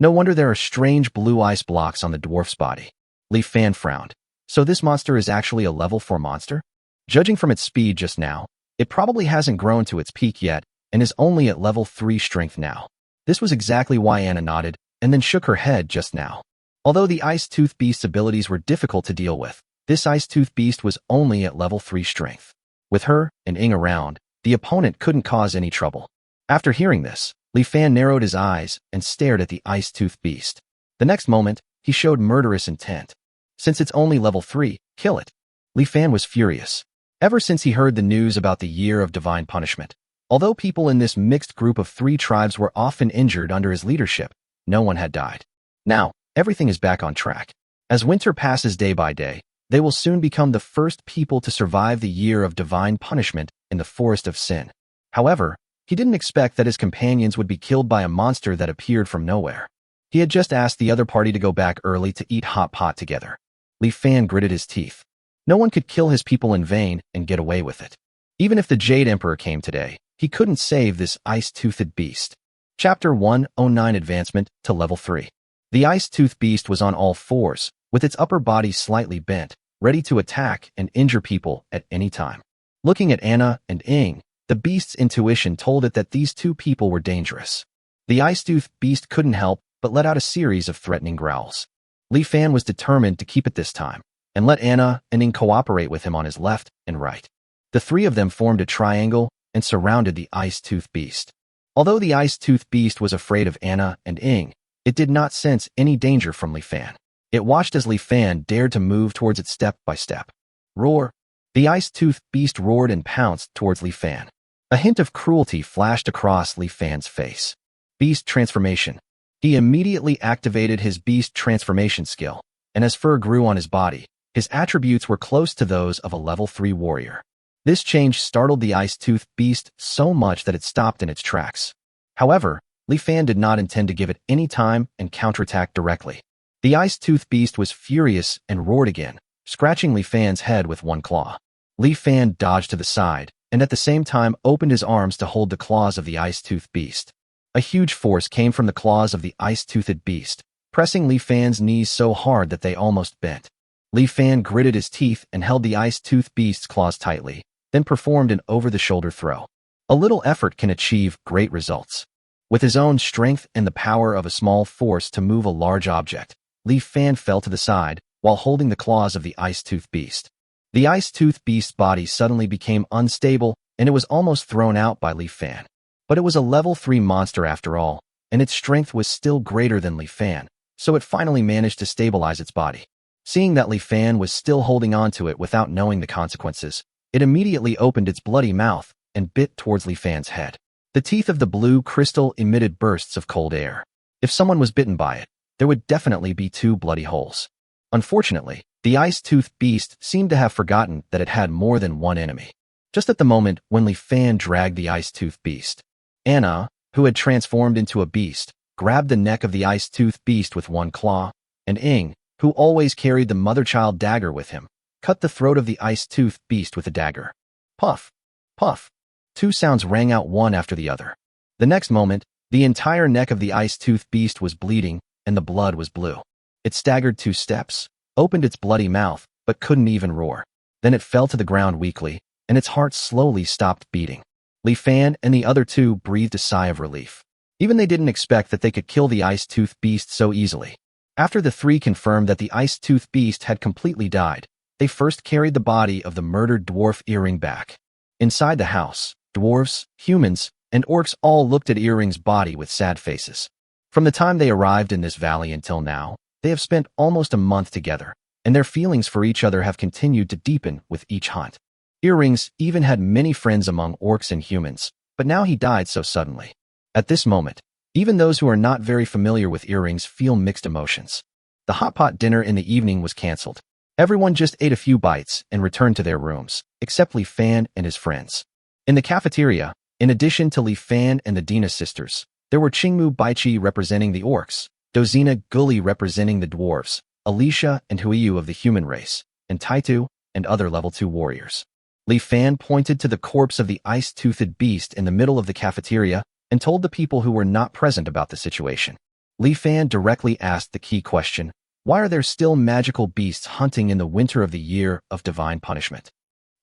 No wonder there are strange blue ice blocks on the dwarf's body. Li Fan frowned. So this monster is actually a level 4 monster? Judging from its speed just now, it probably hasn't grown to its peak yet and is only at level 3 strength now. This was exactly why Anna nodded and then shook her head just now. Although the ice-tooth beast's abilities were difficult to deal with, this ice-tooth beast was only at level 3 strength. With her and Ing around, the opponent couldn't cause any trouble. After hearing this, Li Fan narrowed his eyes and stared at the ice-tooth beast. The next moment, he showed murderous intent. Since it's only level 3, kill it. Li Fan was furious. Ever since he heard the news about the Year of Divine Punishment, although people in this mixed group of 3 tribes were often injured under his leadership, no one had died. Now, everything is back on track. As winter passes day by day, they will soon become the first people to survive the Year of Divine Punishment in the Forest of Sin. However, he didn't expect that his companions would be killed by a monster that appeared from nowhere. He had just asked the other party to go back early to eat hot pot together. Li Fan gritted his teeth. No one could kill his people in vain and get away with it. Even if the Jade Emperor came today, he couldn't save this ice-toothed beast. Chapter 109 Advancement to Level 3. The ice-toothed beast was on all fours, with its upper body slightly bent, ready to attack and injure people at any time. Looking at Anna and Ing, the beast's intuition told it that these 2 people were dangerous. The ice-toothed beast couldn't help but let out a series of threatening growls. Li Fan was determined to keep it this time, and let Anna and Ing cooperate with him on his left and right. The 3 of them formed a triangle and surrounded the ice-toothed beast. Although the ice-toothed beast was afraid of Anna and Ing, it did not sense any danger from Li Fan. It watched as Li Fan dared to move towards it step by step. Roar! The ice-toothed beast roared and pounced towards Li Fan. A hint of cruelty flashed across Li Fan's face. Beast transformation. He immediately activated his beast transformation skill, and as fur grew on his body, his attributes were close to those of a level 3 warrior. This change startled the ice-toothed beast so much that it stopped in its tracks. However, Li Fan did not intend to give it any time and counterattack directly. The ice-toothed beast was furious and roared again, scratching Li Fan's head with one claw. Li Fan dodged to the side, and at the same time opened his arms to hold the claws of the ice-toothed beast. A huge force came from the claws of the ice-toothed beast, pressing Li Fan's knees so hard that they almost bent. Li Fan gritted his teeth and held the ice-toothed beast's claws tightly, then performed an over-the-shoulder throw. A little effort can achieve great results. With his own strength and the power of a small force to move a large object, Li Fan fell to the side while holding the claws of the ice-toothed beast. The ice-toothed beast's body suddenly became unstable and it was almost thrown out by Li Fan. But it was a level 3 monster after all, and its strength was still greater than Li Fan, so it finally managed to stabilize its body. Seeing that Li Fan was still holding on to it without knowing the consequences, it immediately opened its bloody mouth and bit towards Li Fan's head. The teeth of the blue crystal emitted bursts of cold air. If someone was bitten by it, there would definitely be 2 bloody holes. Unfortunately, the ice-toothed beast seemed to have forgotten that it had more than one enemy. Just at the moment when Li Fan dragged the ice-toothed beast, Anna, who had transformed into a beast, grabbed the neck of the ice-toothed beast with one claw, and Ing, who always carried the mother-child dagger with him, cut the throat of the ice-toothed beast with a dagger. Puff! Puff! 2 sounds rang out one after the other. The next moment, the entire neck of the ice-toothed beast was bleeding and the blood was blue. It staggered 2 steps, opened its bloody mouth, but couldn't even roar. Then it fell to the ground weakly, and its heart slowly stopped beating. Li Fan and the other 2 breathed a sigh of relief. Even they didn't expect that they could kill the ice-toothed beast so easily. After the 3 confirmed that the ice-toothed beast had completely died, they first carried the body of the murdered dwarf Earring back. Inside the house, dwarves, humans, and orcs all looked at Earring's body with sad faces. From the time they arrived in this valley until now, they have spent almost a month together, and their feelings for each other have continued to deepen with each hunt. Earrings even had many friends among orcs and humans, but now he died so suddenly. At this moment, even those who are not very familiar with Earrings feel mixed emotions. The hot pot dinner in the evening was cancelled. Everyone just ate a few bites and returned to their rooms, except Li Fan and his friends. In the cafeteria, in addition to Li Fan and the Dina sisters, there were Qingmu Baichi representing the orcs, Dozina Gully representing the dwarves, Alicia and Huiyu of the human race, and Taitu and other level 2 warriors. Li Fan pointed to the corpse of the ice-toothed beast in the middle of the cafeteria and told the people who were not present about the situation. Li Fan directly asked the key question, why are there still magical beasts hunting in the winter of the year of divine punishment?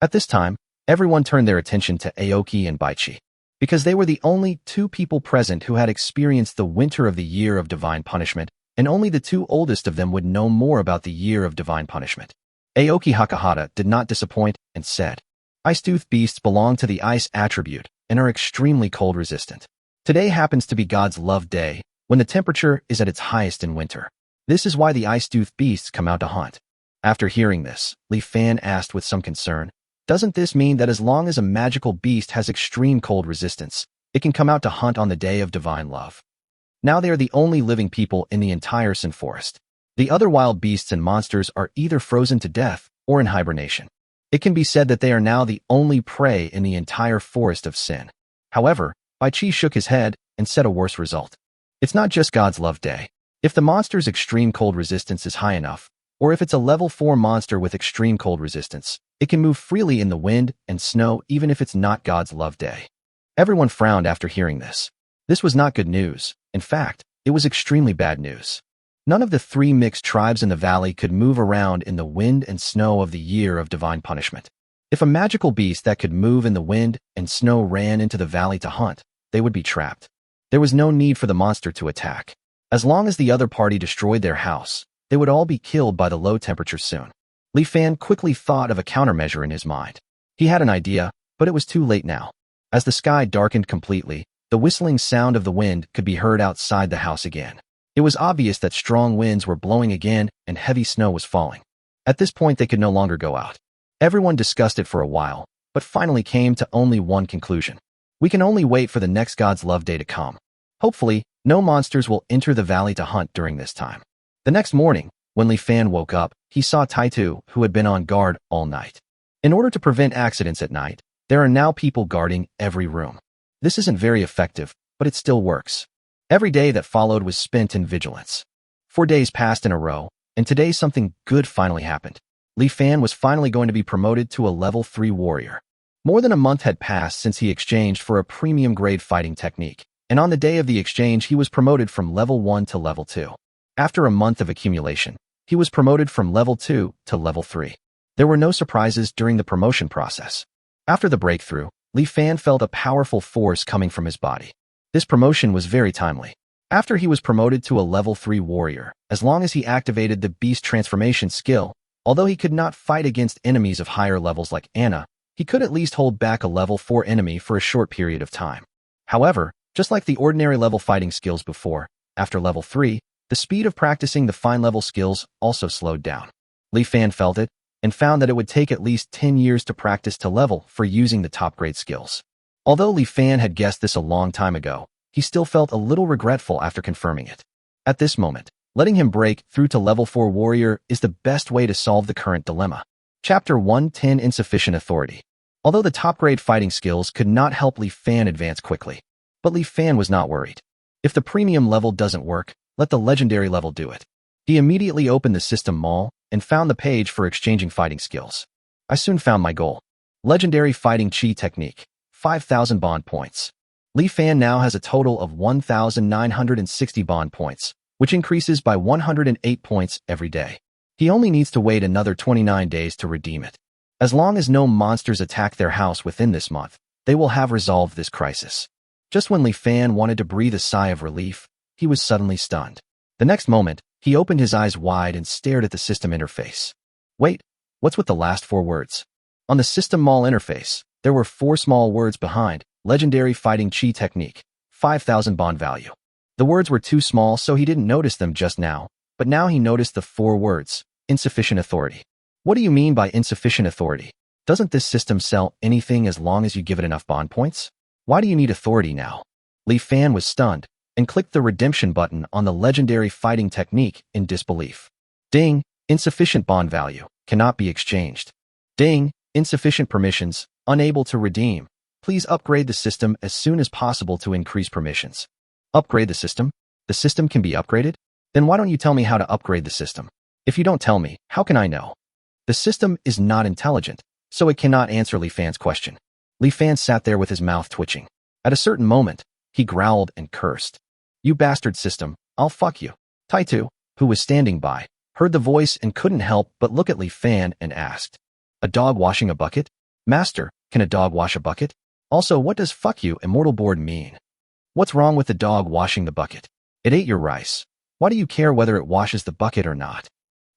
At this time, everyone turned their attention to Aoki and Baichi, because they were the only 2 people present who had experienced the winter of the year of divine punishment, and only the 2 oldest of them would know more about the year of divine punishment. Aoki Hakahata did not disappoint and said, Ice-tooth beasts belong to the ice attribute and are extremely cold resistant. Today happens to be God's love day, when the temperature is at its highest in winter. This is why the ice-tooth beasts come out to hunt. After hearing this, Li Fan asked with some concern, doesn't this mean that as long as a magical beast has extreme cold resistance, it can come out to hunt on the day of divine love? Now they are the only living people in the entire Sin Forest. The other wild beasts and monsters are either frozen to death or in hibernation. It can be said that they are now the only prey in the entire forest of Sin. However, Bai Chi shook his head and said a worse result. It's not just God's love day. If the monster's extreme cold resistance is high enough, or if it's a level 4 monster with extreme cold resistance, it can move freely in the wind and snow even if it's not God's love day. Everyone frowned after hearing this. This was not good news. In fact, it was extremely bad news. None of the 3 mixed tribes in the valley could move around in the wind and snow of the year of divine punishment. If a magical beast that could move in the wind and snow ran into the valley to hunt, they would be trapped. There was no need for the monster to attack. As long as the other party destroyed their house, they would all be killed by the low temperature soon. Li Fan quickly thought of a countermeasure in his mind. He had an idea, but it was too late now. As the sky darkened completely, the whistling sound of the wind could be heard outside the house again. It was obvious that strong winds were blowing again and heavy snow was falling. At this point, they could no longer go out. Everyone discussed it for a while, but finally came to only one conclusion. We can only wait for the next God's love day to come. Hopefully, no monsters will enter the valley to hunt during this time. The next morning, when Li Fan woke up, he saw Taitu, who had been on guard all night. In order to prevent accidents at night, there are now people guarding every room. This isn't very effective, but it still works. Every day that followed was spent in vigilance. 4 days passed in a row, and today something good finally happened. Li Fan was finally going to be promoted to a level 3 warrior. More than a month had passed since he exchanged for a premium grade fighting technique, and on the day of the exchange he was promoted from level 1 to level 2. After a month of accumulation, he was promoted from level 2 to level 3. There were no surprises during the promotion process. After the breakthrough, Li Fan felt a powerful force coming from his body. This promotion was very timely. After he was promoted to a level 3 warrior, as long as he activated the beast transformation skill, although he could not fight against enemies of higher levels like Anna, he could at least hold back a level 4 enemy for a short period of time. However, just like the ordinary level fighting skills before, after level 3, the speed of practicing the fine level skills also slowed down. Li Fan felt it, and found that it would take at least 10 years to practice to level for using the top grade skills. Although Li Fan had guessed this a long time ago, he still felt a little regretful after confirming it. At this moment, letting him break through to level 4 warrior is the best way to solve the current dilemma. Chapter 110 Insufficient Authority. Although the top grade fighting skills could not help Li Fan advance quickly, but Li Fan was not worried. If the premium level doesn't work, let the legendary level do it. He immediately opened the system mall and found the page for exchanging fighting skills. I soon found my goal. Legendary Fighting Chi Technique. 5,000 bond points. Li Fan now has a total of 1,960 bond points, which increases by 108 points every day. He only needs to wait another 29 days to redeem it. As long as no monsters attack their house within this month, they will have resolved this crisis. Just when Li Fan wanted to breathe a sigh of relief, he was suddenly stunned. The next moment, he opened his eyes wide and stared at the system interface. Wait, what's with the last 4 words? On the system mall interface, there were 4 small words behind, Legendary Fighting Chi Technique, 5,000 bond value. The words were too small so he didn't notice them just now, but now he noticed the 4 words, Insufficient Authority. What do you mean by insufficient authority? Doesn't this system sell anything as long as you give it enough bond points? Why do you need authority now? Li Fan was stunned and clicked the redemption button on the Legendary Fighting Technique in disbelief. Ding, insufficient bond value, cannot be exchanged. Ding, insufficient permissions, unable to redeem. Please upgrade the system as soon as possible to increase permissions. Upgrade the system? The system can be upgraded? Then why don't you tell me how to upgrade the system? If you don't tell me, how can I know? The system is not intelligent, so it cannot answer Li Fan's question. Li Fan sat there with his mouth twitching. At a certain moment, he growled and cursed. You bastard system, I'll fuck you. Taitu, who was standing by, heard the voice and couldn't help but look at Li Fan and asked, a dog washing a bucket? Master, can a dog wash a bucket? Also, what does fuck you, immortal board mean? What's wrong with the dog washing the bucket? It ate your rice. Why do you care whether it washes the bucket or not?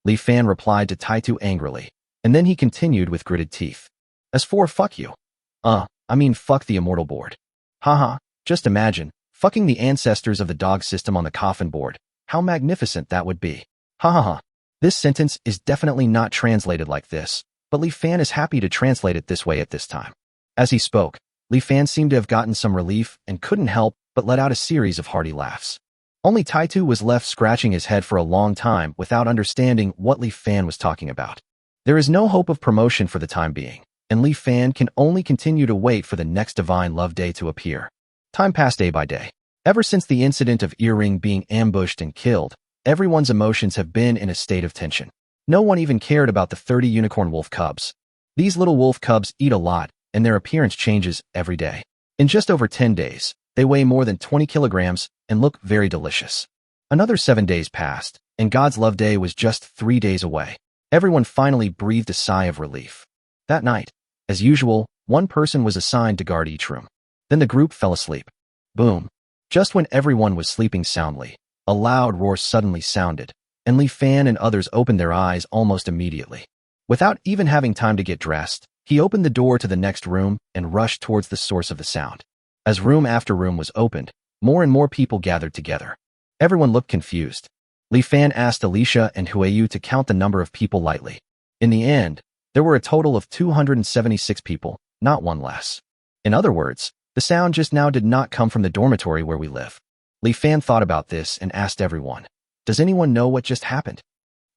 Li Fan replied to Taitu angrily, and then he continued with gritted teeth. As for fuck you. I mean fuck the immortal board. Haha, just imagine, fucking the ancestors of the dog system on the coffin board. How magnificent that would be. Ha ha ha. This sentence is definitely not translated like this, but Li Fan is happy to translate it this way at this time. As he spoke, Li Fan seemed to have gotten some relief and couldn't help but let out a series of hearty laughs. Only Taitu was left scratching his head for a long time without understanding what Li Fan was talking about. There is no hope of promotion for the time being, and Li Fan can only continue to wait for the next Divine Love Day to appear. Time passed day by day. Ever since the incident of Earring being ambushed and killed, everyone's emotions have been in a state of tension. No one even cared about the 30 unicorn wolf cubs. These little wolf cubs eat a lot, and their appearance changes every day. In just over 10 days, they weigh more than 20 kilograms and look very delicious. Another 7 days passed, and God's Love Day was just 3 days away. Everyone finally breathed a sigh of relief. That night, as usual, one person was assigned to guard each room. Then the group fell asleep. Boom. Just when everyone was sleeping soundly, a loud roar suddenly sounded, and Li Fan and others opened their eyes almost immediately. Without even having time to get dressed, he opened the door to the next room and rushed towards the source of the sound. As room after room was opened, more and more people gathered together. Everyone looked confused. Li Fan asked Alicia and Huiyu to count the number of people lightly. In the end, there were a total of 276 people, not one less. In other words, the sound just now did not come from the dormitory where we live. Li Fan thought about this and asked everyone, does anyone know what just happened?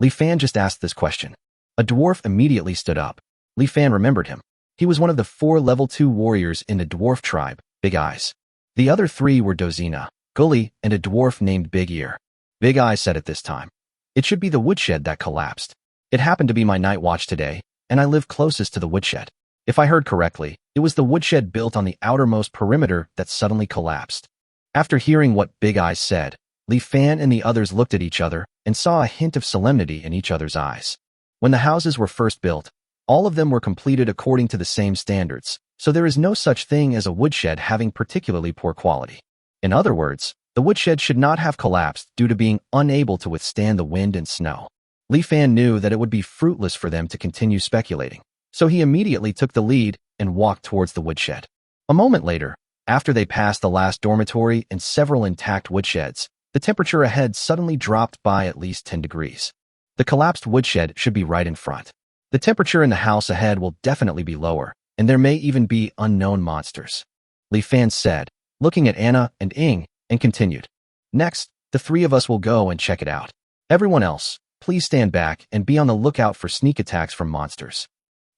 Li Fan just asked this question. A dwarf immediately stood up. Li Fan remembered him. He was one of the 4 level 2 warriors in the dwarf tribe, Big Eyes. The other 3 were Dozina, Gully, and a dwarf named Big Ear. Big Eyes said at this time, it should be the woodshed that collapsed. It happened to be my night watch today, and I live closest to the woodshed. If I heard correctly, it was the woodshed built on the outermost perimeter that suddenly collapsed. After hearing what Big Eyes said, Li Fan and the others looked at each other and saw a hint of solemnity in each other's eyes. When the houses were first built, all of them were completed according to the same standards, so there is no such thing as a woodshed having particularly poor quality. In other words, the woodshed should not have collapsed due to being unable to withstand the wind and snow. Li Fan knew that it would be fruitless for them to continue speculating, so he immediately took the lead and walked towards the woodshed. A moment later, after they passed the last dormitory and several intact woodsheds, the temperature ahead suddenly dropped by at least 10 degrees. The collapsed woodshed should be right in front. The temperature in the house ahead will definitely be lower, and there may even be unknown monsters. Li Fan said, looking at Anna and Ing, and continued. Next, the 3 of us will go and check it out. Everyone else, please stand back and be on the lookout for sneak attacks from monsters.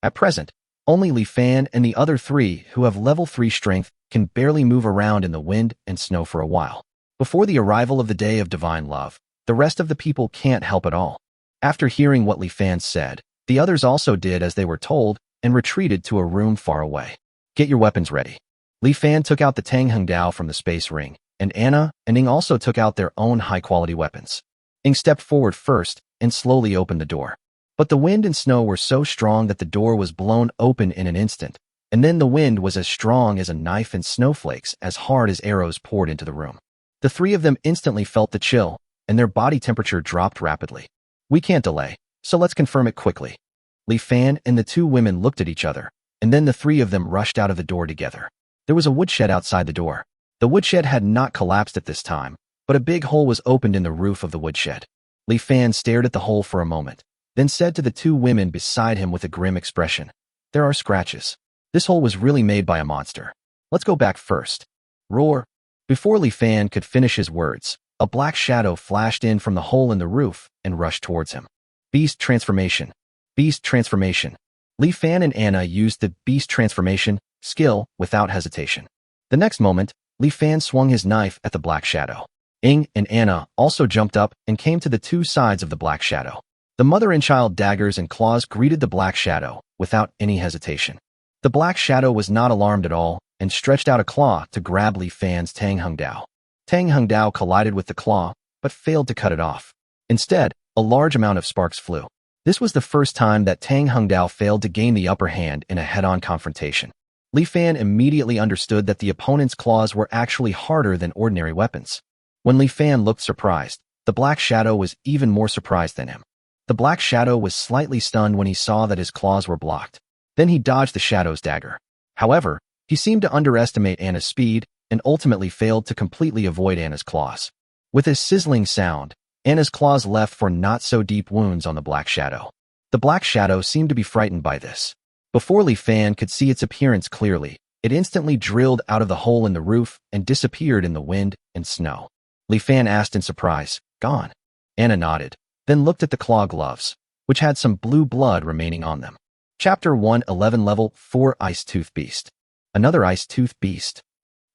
At present, only Li Fan and the other 3 who have level 3 strength can barely move around in the wind and snow for a while. Before the arrival of the day of divine love, the rest of the people can't help at all. After hearing what Li Fan said, the others also did as they were told and retreated to a room far away. Get your weapons ready. Li Fan took out the Tang Hung Dao from the space ring, and Anna and Ing also took out their own high-quality weapons. Ing stepped forward first and slowly opened the door. But the wind and snow were so strong that the door was blown open in an instant, and then the wind was as strong as a knife and snowflakes as hard as arrows poured into the room. The 3 of them instantly felt the chill, and their body temperature dropped rapidly. We can't delay, so let's confirm it quickly. Li Fan and the 2 women looked at each other, and then the 3 of them rushed out of the door together. There was a woodshed outside the door. The woodshed had not collapsed at this time, but a big hole was opened in the roof of the woodshed. Li Fan stared at the hole for a moment, then said to the 2 women beside him with a grim expression, there are scratches. This hole was really made by a monster. Let's go back first. Roar. Before Li Fan could finish his words, a black shadow flashed in from the hole in the roof and rushed towards him. Beast transformation. Beast transformation. Li Fan and Anna used the beast transformation skill without hesitation. The next moment, Li Fan swung his knife at the black shadow. Ing and Anna also jumped up and came to the two sides of the black shadow. The mother and child daggers and claws greeted the black shadow without any hesitation. The black shadow was not alarmed at all and stretched out a claw to grab Li Fan's Tang Hungdao. Tang Hungdao collided with the claw, but failed to cut it off. Instead, a large amount of sparks flew. This was the first time that Tang Hungdao failed to gain the upper hand in a head-on confrontation. Li Fan immediately understood that the opponent's claws were actually harder than ordinary weapons. When Li Fan looked surprised, the black shadow was even more surprised than him. The black shadow was slightly stunned when he saw that his claws were blocked. Then he dodged the shadow's dagger. However, he seemed to underestimate Anna's speed and ultimately failed to completely avoid Anna's claws. With a sizzling sound, Anna's claws left for not-so-deep wounds on the black shadow. The black shadow seemed to be frightened by this. Before Li Fan could see its appearance clearly, it instantly drilled out of the hole in the roof and disappeared in the wind and snow. Li Fan asked in surprise, "Gone?" Anna nodded, then looked at the claw gloves, which had some blue blood remaining on them. Chapter 111 Level 4 Ice Tooth Beast. Another Ice Tooth Beast.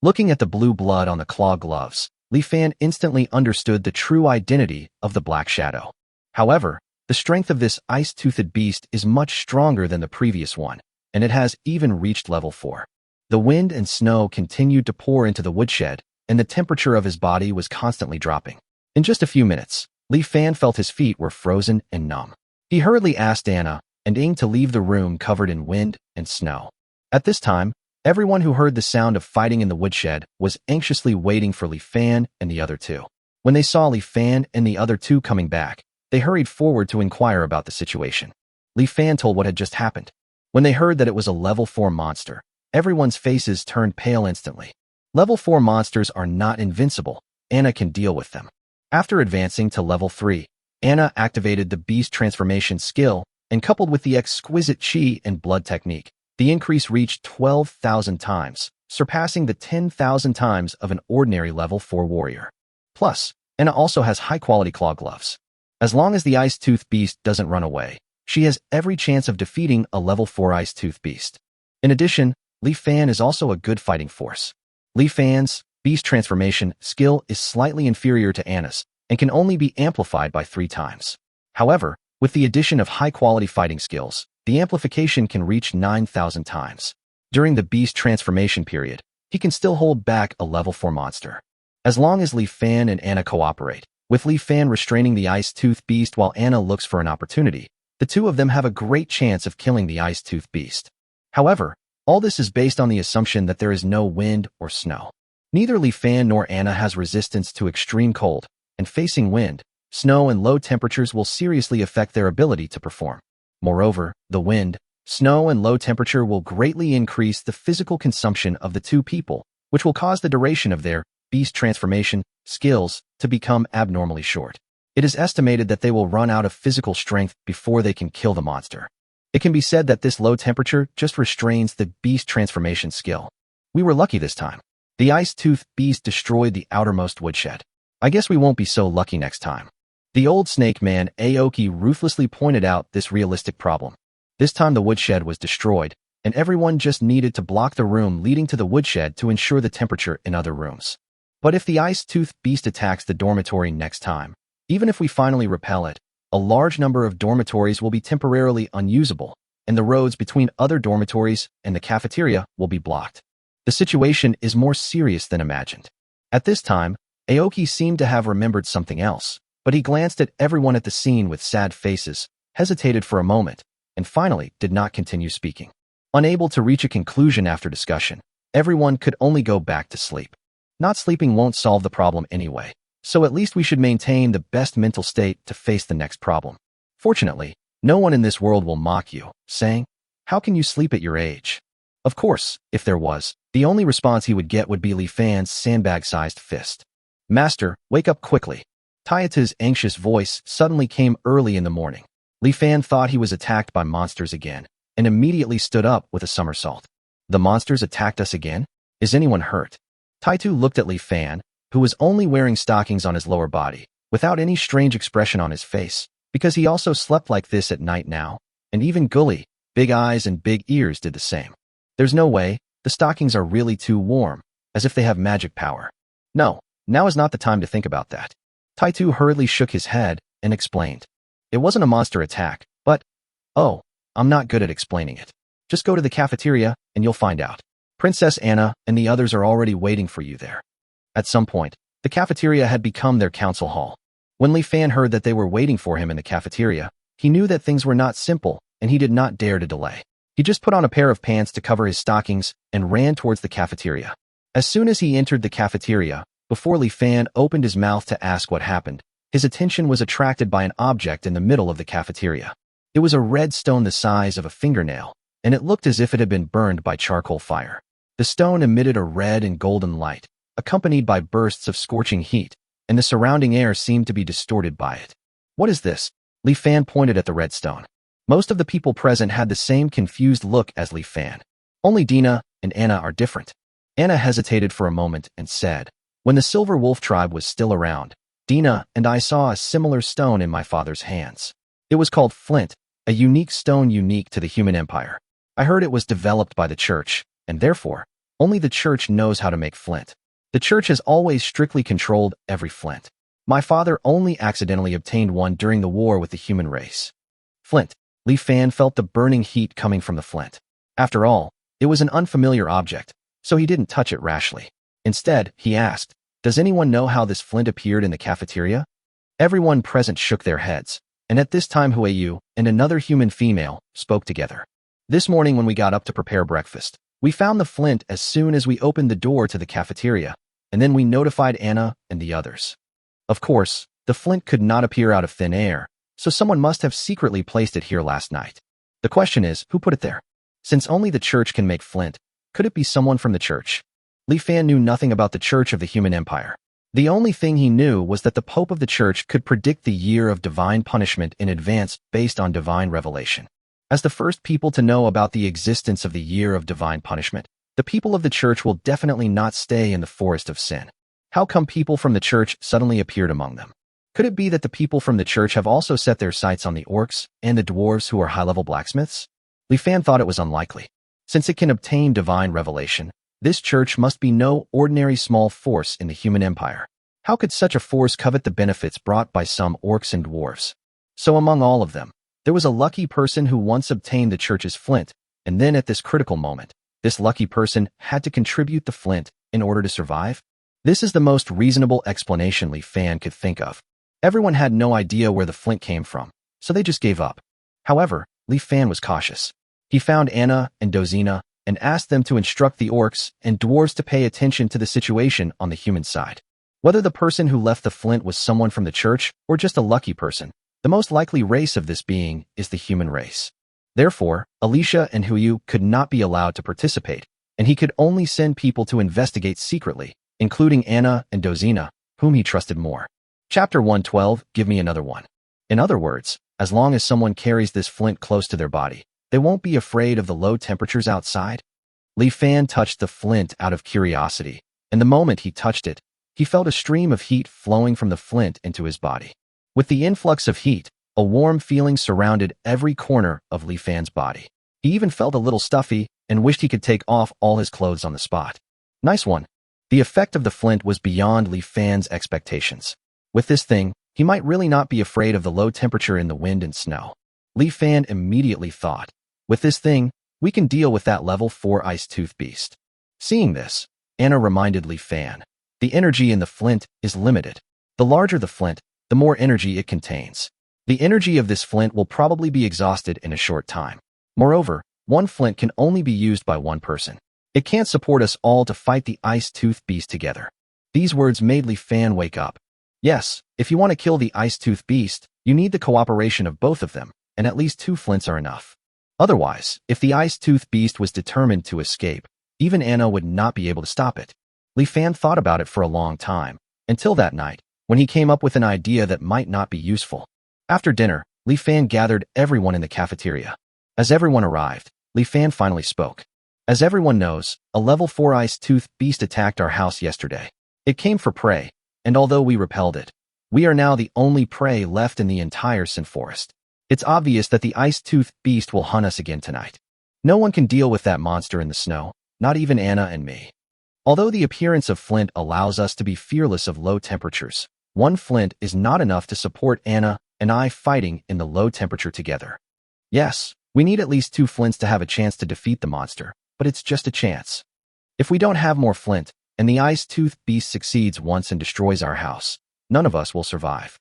Looking at the blue blood on the claw gloves, Li Fan instantly understood the true identity of the black shadow. However, the strength of this ice-toothed beast is much stronger than the previous one, and it has even reached level 4. The wind and snow continued to pour into the woodshed, and the temperature of his body was constantly dropping. In just a few minutes, Li Fan felt his feet were frozen and numb. He hurriedly asked Anna and Ing to leave the room covered in wind and snow. At this time, everyone who heard the sound of fighting in the woodshed was anxiously waiting for Li Fan and the other two. When they saw Li Fan and the other two coming back, they hurried forward to inquire about the situation. Li Fan told what had just happened. When they heard that it was a level 4 monster, everyone's faces turned pale instantly. Level 4 monsters are not invincible. Anna can deal with them. After advancing to level 3, Anna activated the beast transformation skill, and coupled with the exquisite chi and blood technique, the increase reached 12,000 times, surpassing the 10,000 times of an ordinary level 4 warrior. Plus, Anna also has high-quality claw gloves. As long as the Ice Tooth Beast doesn't run away, she has every chance of defeating a level 4 Ice Tooth Beast. In addition, Li Fan is also a good fighting force. Li Fan's beast transformation skill is slightly inferior to Anna's and can only be amplified by 3 times. However, with the addition of high-quality fighting skills, the amplification can reach 9,000 times. During the beast transformation period, he can still hold back a level 4 monster. As long as Li Fan and Anna cooperate, with Li Fan restraining the Ice Tooth Beast while Anna looks for an opportunity, the two of them have a great chance of killing the Ice Tooth Beast. However, all this is based on the assumption that there is no wind or snow. Neither Li Fan nor Anna has resistance to extreme cold, and facing wind, snow and low temperatures will seriously affect their ability to perform. Moreover, the wind, snow and low temperature will greatly increase the physical consumption of the two people, which will cause the duration of their beast transformation skills to become abnormally short. It is estimated that they will run out of physical strength before they can kill the monster. It can be said that this low temperature just restrains the beast transformation skill. We were lucky this time. The Ice Tooth Beast destroyed the outermost woodshed. I guess we won't be so lucky next time. The old snake man Aoki ruthlessly pointed out this realistic problem. This time the woodshed was destroyed, and everyone just needed to block the room leading to the woodshed to ensure the temperature in other rooms. But if the Ice Tooth Beast attacks the dormitory next time, even if we finally repel it, a large number of dormitories will be temporarily unusable, and the roads between other dormitories and the cafeteria will be blocked. The situation is more serious than imagined. At this time, Aoki seemed to have remembered something else, but he glanced at everyone at the scene with sad faces, hesitated for a moment, and finally did not continue speaking. Unable to reach a conclusion after discussion, everyone could only go back to sleep. Not sleeping won't solve the problem anyway, so at least we should maintain the best mental state to face the next problem. Fortunately, no one in this world will mock you, saying, "How can you sleep at your age?" Of course, if there was, the only response he would get would be Li Fan's sandbag-sized fist. "Master, wake up quickly." Tayata's anxious voice suddenly came early in the morning. Li Fan thought he was attacked by monsters again, and immediately stood up with a somersault. "The monsters attacked us again? Is anyone hurt?" Taitu looked at Li Fan, who was only wearing stockings on his lower body, without any strange expression on his face, because he also slept like this at night now, and even Gully, Big Eyes and Big Ears did the same. There's no way, the stockings are really too warm, as if they have magic power. No, now is not the time to think about that. Taitu hurriedly shook his head and explained. It wasn't a monster attack, but, oh, I'm not good at explaining it. Just go to the cafeteria and you'll find out. Princess Anna and the others are already waiting for you there. At some point, the cafeteria had become their council hall. When Li Fan heard that they were waiting for him in the cafeteria, he knew that things were not simple, and he did not dare to delay. He just put on a pair of pants to cover his stockings and ran towards the cafeteria. As soon as he entered the cafeteria, before Li Fan opened his mouth to ask what happened, his attention was attracted by an object in the middle of the cafeteria. It was a red stone the size of a fingernail, and it looked as if it had been burned by charcoal fire. The stone emitted a red and golden light, accompanied by bursts of scorching heat, and the surrounding air seemed to be distorted by it. What is this? Li Fan pointed at the red stone. Most of the people present had the same confused look as Li Fan. Only Dina and Anna are different. Anna hesitated for a moment and said, when the Silver Wolf tribe was still around, Dina and I saw a similar stone in my father's hands. It was called flint, a unique stone unique to the human empire. I heard it was developed by the church, and therefore, only the church knows how to make flint. The church has always strictly controlled every flint. My father only accidentally obtained one during the war with the human race. Flint. Li Fan felt the burning heat coming from the flint. After all, it was an unfamiliar object, so he didn't touch it rashly. Instead, he asked, does anyone know how this flint appeared in the cafeteria? Everyone present shook their heads, and at this time Huiyu and another human female spoke together. This morning when we got up to prepare breakfast, we found the flint as soon as we opened the door to the cafeteria, and then we notified Anna and the others. Of course, the flint could not appear out of thin air, so someone must have secretly placed it here last night. The question is, who put it there? Since only the church can make flint, could it be someone from the church? Li Fan knew nothing about the Church of the Human Empire. The only thing he knew was that the Pope of the Church could predict the year of divine punishment in advance based on divine revelation. As the first people to know about the existence of the year of divine punishment, the people of the church will definitely not stay in the forest of sin. How come people from the church suddenly appeared among them? Could it be that the people from the church have also set their sights on the orcs and the dwarves who are high-level blacksmiths? Li Fan thought it was unlikely. Since it can obtain divine revelation, this church must be no ordinary small force in the human empire. How could such a force covet the benefits brought by some orcs and dwarves? So among all of them, there was a lucky person who once obtained the church's flint, and then at this critical moment, this lucky person had to contribute the flint in order to survive? This is the most reasonable explanation Li Fan could think of. Everyone had no idea where the flint came from, so they just gave up. However, Li Fan was cautious. He found Anna and Dozina and asked them to instruct the orcs and dwarves to pay attention to the situation on the human side. Whether the person who left the flint was someone from the church or just a lucky person, the most likely race of this being is the human race. Therefore, Alicia and Huiyu could not be allowed to participate, and he could only send people to investigate secretly, including Anna and Dozina, whom he trusted more. Chapter 112, Give me another one. In other words, as long as someone carries this flint close to their body, they won't be afraid of the low temperatures outside. Li Fan touched the flint out of curiosity, and the moment he touched it, he felt a stream of heat flowing from the flint into his body. With the influx of heat, a warm feeling surrounded every corner of Li Fan's body. He even felt a little stuffy and wished he could take off all his clothes on the spot. Nice one. The effect of the flint was beyond Li Fan's expectations. With this thing, he might really not be afraid of the low temperature in the wind and snow. Li Fan immediately thought, with this thing, we can deal with that level 4 ice-tooth beast. Seeing this, Anna reminded Li Fan, the energy in the flint is limited. The larger the flint, the more energy it contains. The energy of this flint will probably be exhausted in a short time. Moreover, one flint can only be used by one person. It can't support us all to fight the ice-tooth beast together. These words made Li Fan wake up. Yes, if you want to kill the ice-tooth beast, you need the cooperation of both of them, and at least 2 flints are enough. Otherwise, if the ice-tooth beast was determined to escape, even Anna would not be able to stop it. Li Fan thought about it for a long time, until that night, when he came up with an idea that might not be useful. After dinner, Li Fan gathered everyone in the cafeteria. As everyone arrived, Li Fan finally spoke. As everyone knows, a level 4 ice-tooth beast attacked our house yesterday. It came for prey, and although we repelled it, We are now the only prey left in the entire Sin Forest. It's obvious that the ice-toothed beast will hunt us again tonight. No one can deal with that monster in the snow, not even Anna and me. Although the appearance of flint allows us to be fearless of low temperatures, one flint is not enough to support Anna and I fighting in the low temperature together. Yes, we need at least 2 flints to have a chance to defeat the monster, but it's just a chance. If we don't have more flint, and the ice-toothed beast succeeds once and destroys our house, none of us will survive.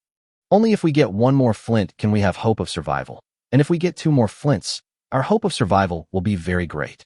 Only if we get 1 more flint can we have hope of survival, and if we get 2 more flints, our hope of survival will be very great.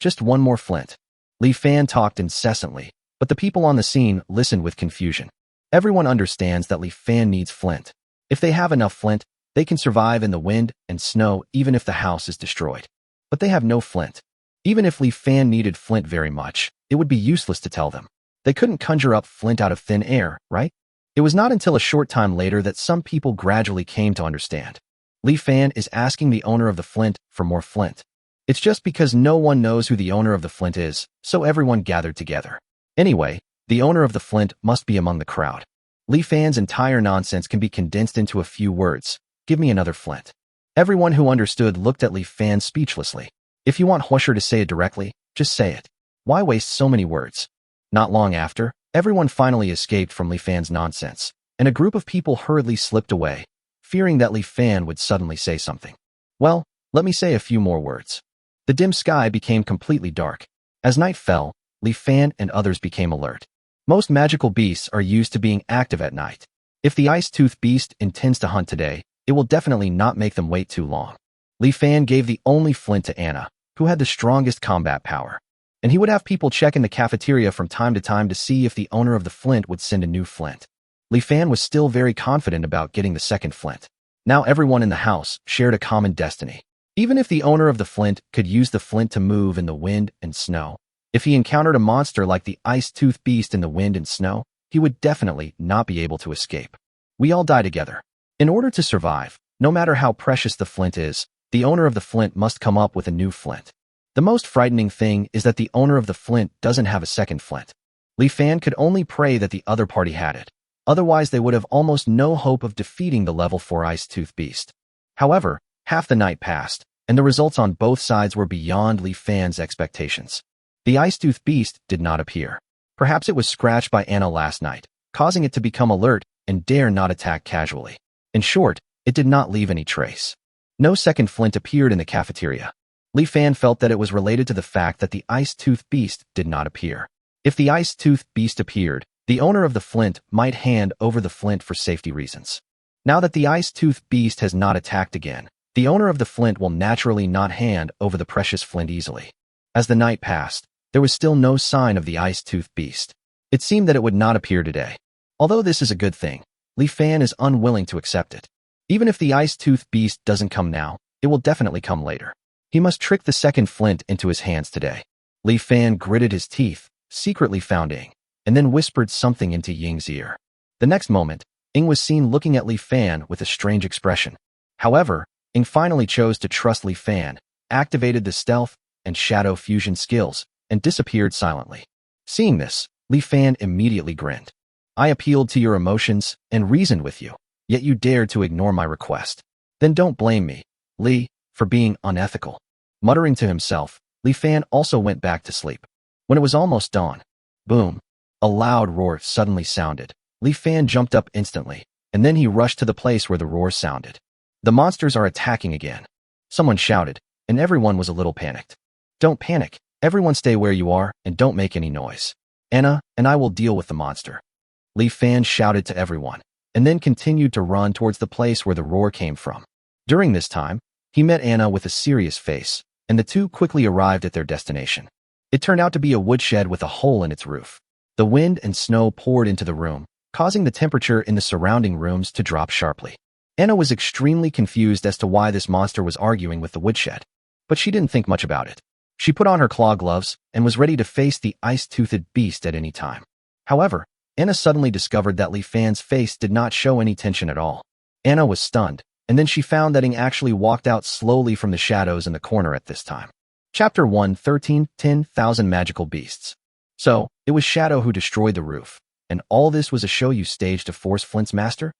Just 1 more flint. Li Fan talked incessantly, but the people on the scene listened with confusion. Everyone understands that Li Fan needs flint. If they have enough flint, they can survive in the wind and snow even if the house is destroyed. But they have no flint. Even if Li Fan needed flint very much, it would be useless to tell them. They couldn't conjure up flint out of thin air, right? It was not until a short time later that some people gradually came to understand. Li Fan is asking the owner of the flint for more flint. It's just because no one knows who the owner of the flint is, so everyone gathered together. Anyway, the owner of the flint must be among the crowd. Li Fan's entire nonsense can be condensed into a few words. Give me another flint. Everyone who understood looked at Li Fan speechlessly. If you want Huosher to say it directly, just say it. Why waste so many words? Not long after, everyone finally escaped from Li Fan's nonsense, and a group of people hurriedly slipped away, fearing that Li Fan would suddenly say something. Well, let me say a few more words. The dim sky became completely dark. As night fell, Li Fan and others became alert. Most magical beasts are used to being active at night. If the ice-toothed beast intends to hunt today, it will definitely not make them wait too long. Li Fan gave the only flint to Anna, who had the strongest combat power. And he would have people check in the cafeteria from time to time to see if the owner of the flint would send a new flint. Li Fan was still very confident about getting the second flint. Now everyone in the house shared a common destiny. Even if the owner of the flint could use the flint to move in the wind and snow, if he encountered a monster like the ice-toothed beast in the wind and snow, he would definitely not be able to escape. We all die together. In order to survive, no matter how precious the flint is, the owner of the flint must come up with a new flint. The most frightening thing is that the owner of the flint doesn't have a second flint. Li Fan could only pray that the other party had it. Otherwise, they would have almost no hope of defeating the level 4 ice-toothed beast. However, half the night passed, and the results on both sides were beyond Li Fan's expectations. The ice-toothed beast did not appear. Perhaps it was scratched by Anna last night, causing it to become alert and dare not attack casually. In short, it did not leave any trace. No second flint appeared in the cafeteria. Li Fan felt that it was related to the fact that the ice-toothed beast did not appear. If the ice-toothed beast appeared, the owner of the flint might hand over the flint for safety reasons. Now that the ice-toothed beast has not attacked again, the owner of the flint will naturally not hand over the precious flint easily. As the night passed, there was still no sign of the ice-toothed beast. It seemed that it would not appear today. Although this is a good thing, Li Fan is unwilling to accept it. Even if the ice-toothed beast doesn't come now, it will definitely come later. He must trick the second flint into his hands today. Li Fan gritted his teeth, secretly found Ying, and then whispered something into Ying's ear. The next moment, Ying was seen looking at Li Fan with a strange expression. However, Ying finally chose to trust Li Fan, activated the stealth and shadow fusion skills, and disappeared silently. Seeing this, Li Fan immediately grinned. I appealed to your emotions and reasoned with you, yet you dared to ignore my request. Then don't blame me, Li, for being unethical. Muttering to himself, Li Fan also went back to sleep. When it was almost dawn, boom, a loud roar suddenly sounded. Li Fan jumped up instantly, and then he rushed to the place where the roar sounded. The monsters are attacking again. Someone shouted, and everyone was a little panicked. Don't panic, everyone stay where you are and don't make any noise. Anna and I will deal with the monster. Li Fan shouted to everyone, and then continued to run towards the place where the roar came from. During this time, he met Anna with a serious face, and the two quickly arrived at their destination. It turned out to be a woodshed with a hole in its roof. The wind and snow poured into the room, causing the temperature in the surrounding rooms to drop sharply. Anna was extremely confused as to why this monster was arguing with the woodshed, but she didn't think much about it. She put on her claw gloves and was ready to face the ice-toothed beast at any time. However, Anna suddenly discovered that Li Fan's face did not show any tension at all. Anna was stunned, and then she found that Ying actually walked out slowly from the shadows in the corner at this time. Chapter 1:13 10,000 Magical Beasts. So, it was Shadow who destroyed the roof, And all this was a show you staged to force Flint's master?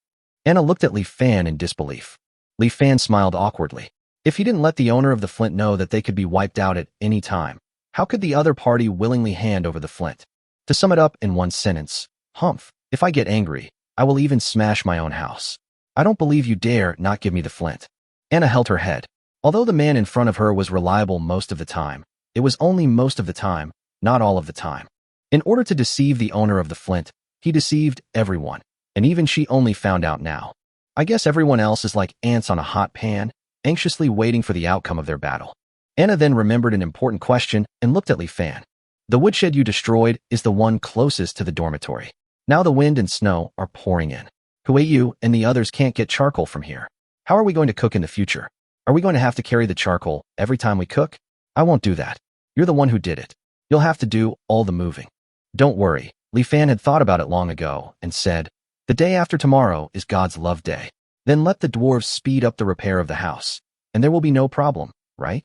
Anna looked at Li Fan in disbelief. Li Fan smiled awkwardly. If he didn't let the owner of the Flint know that they could be wiped out at any time, how could the other party willingly hand over the Flint? To sum it up in one sentence, humph, if I get angry, I will even smash my own house. I don't believe you dare not give me the Flint. Anna held her head. Although the man in front of her was reliable most of the time, it was only most of the time, not all of the time. In order to deceive the owner of the Flint, he deceived everyone, and even she only found out now. I guess everyone else is like ants on a hot pan, anxiously waiting for the outcome of their battle. Anna then remembered an important question and looked at Li Fan. The woodshed you destroyed is the one closest to the dormitory. Now the wind and snow are pouring in. You and the others can't get charcoal from here. How are we going to cook in the future? Are we going to have to carry the charcoal every time we cook? I won't do that. You're the one who did it. You'll have to do all the moving. Don't worry. Li Fan had thought about it long ago and said, the day after tomorrow is God's love day. Then let the dwarves speed up the repair of the house, and there will be no problem, right?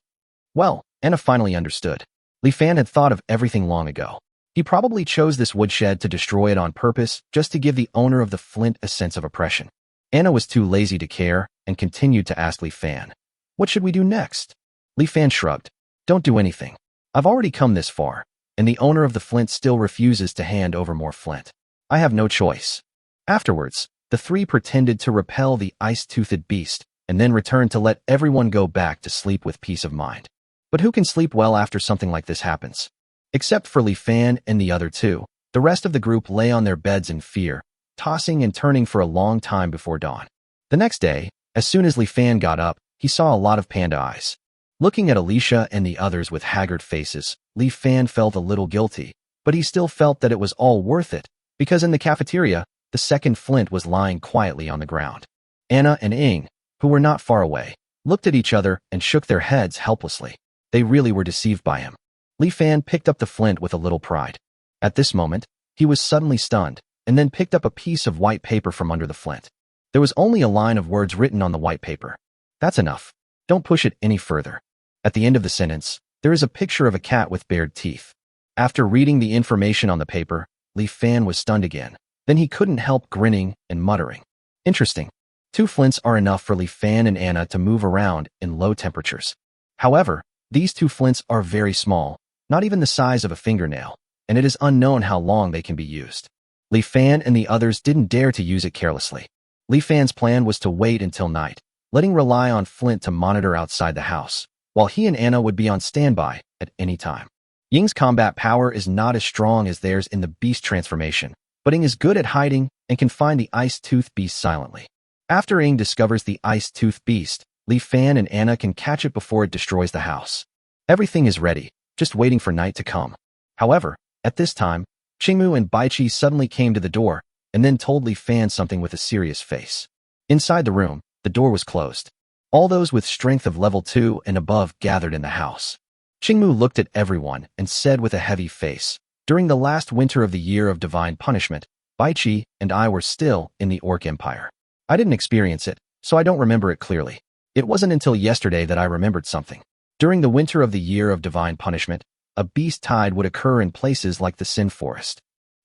Well, Anna finally understood. Li Fan had thought of everything long ago. He probably chose this woodshed to destroy it on purpose just to give the owner of the Flint a sense of oppression. Anna was too lazy to care and continued to ask Li Fan, what should we do next? Li Fan shrugged. Don't do anything. I've already come this far, and the owner of the Flint still refuses to hand over more Flint. I have no choice. Afterwards, the three pretended to repel the ice-toothed beast and then returned to let everyone go back to sleep with peace of mind. But who can sleep well after something like this happens? Except for Li Fan and the other two, the rest of the group lay on their beds in fear, tossing and turning for a long time before dawn. The next day, as soon as Li Fan got up, he saw a lot of panda eyes. Looking at Alicia and the others with haggard faces, Li Fan felt a little guilty, but he still felt that it was all worth it, because in the cafeteria, the second Flint was lying quietly on the ground. Anna and Ing, who were not far away, looked at each other and shook their heads helplessly. They really were deceived by him. Li Fan picked up the Flint with a little pride. At this moment, he was suddenly stunned, and then picked up a piece of white paper from under the Flint. There was only a line of words written on the white paper. That's enough. Don't push it any further. At the end of the sentence, there is a picture of a cat with bared teeth. After reading the information on the paper, Li Fan was stunned again. Then he couldn't help grinning and muttering. Interesting. 2 Flints are enough for Li Fan and Anna to move around in low temperatures. However, these 2 Flints are very small, not even the size of a fingernail, and it is unknown how long they can be used. Li Fan and the others didn't dare to use it carelessly. Li Fan's plan was to wait until night, letting rely on Flint to monitor outside the house, while he and Anna would be on standby at any time. Ying's combat power is not as strong as theirs in the beast transformation, but Ing is good at hiding and can find the ice-tooth beast silently. After Ing discovers the ice-tooth beast, Li Fan and Anna can catch it before it destroys the house. Everything is ready, just waiting for night to come. However, at this time, Qingmu and Baichi suddenly came to the door and then told Li Fan something with a serious face. Inside the room, the door was closed. All those with strength of level 2 and above gathered in the house. Qingmu looked at everyone and said with a heavy face, during the last winter of the year of divine punishment, Baichi and I were still in the Orc Empire. I didn't experience it, so I don't remember it clearly. It wasn't until yesterday that I remembered something. During the winter of the year of divine punishment, a beast tide would occur in places like the Sin Forest.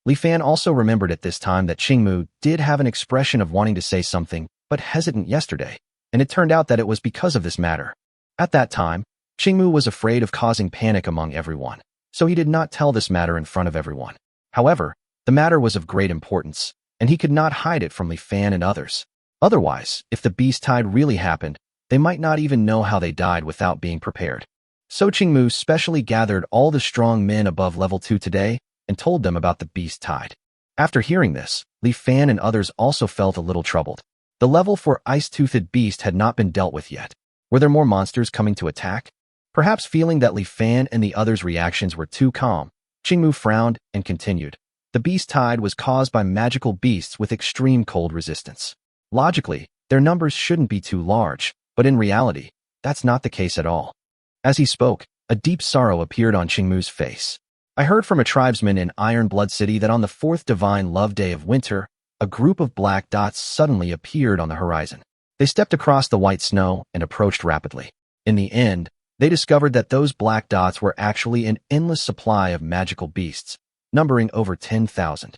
Li Fan also remembered at this time that Qingmu did have an expression of wanting to say something, but hesitant yesterday, and it turned out that it was because of this matter. At that time, Qingmu was afraid of causing panic among everyone, so he did not tell this matter in front of everyone. However, the matter was of great importance, and he could not hide it from Li Fan and others. Otherwise, if the beast tide really happened, they might not even know how they died without being prepared. So Qingmu specially gathered all the strong men above level 2 today and told them about the beast tide. After hearing this, Li Fan and others also felt a little troubled. The level for ice-toothed beast had not been dealt with yet. Were there more monsters coming to attack? Perhaps feeling that Li Fan and the others' reactions were too calm, Qingmu frowned and continued. The beast tide was caused by magical beasts with extreme cold resistance. Logically, their numbers shouldn't be too large, but in reality, that's not the case at all. As he spoke, a deep sorrow appeared on Qingmu's face. I heard from a tribesman in Iron Blood City that on the 4th divine love day of winter, a group of black dots suddenly appeared on the horizon. They stepped across the white snow and approached rapidly. In the end, they discovered that those black dots were actually an endless supply of magical beasts, numbering over 10,000.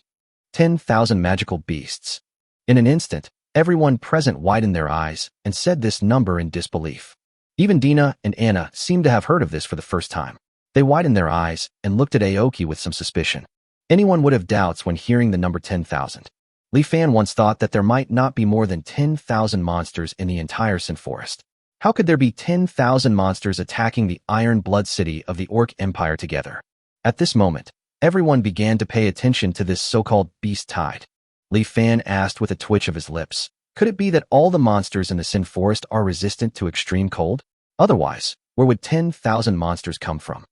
10,000 magical beasts. In an instant, everyone present widened their eyes and said this number in disbelief. Even Dina and Anna seemed to have heard of this for the first time. They widened their eyes and looked at Aoki with some suspicion. Anyone would have doubts when hearing the number 10,000. Li Fan once thought that there might not be more than 10,000 monsters in the entire Sin Forest. How could there be 10,000 monsters attacking the Iron Blood City of the Orc Empire together? At this moment, everyone began to pay attention to this so-called beast tide. Li Fan asked with a twitch of his lips, could it be that all the monsters in the Sin Forest are resistant to extreme cold? Otherwise, where would 10,000 monsters come from?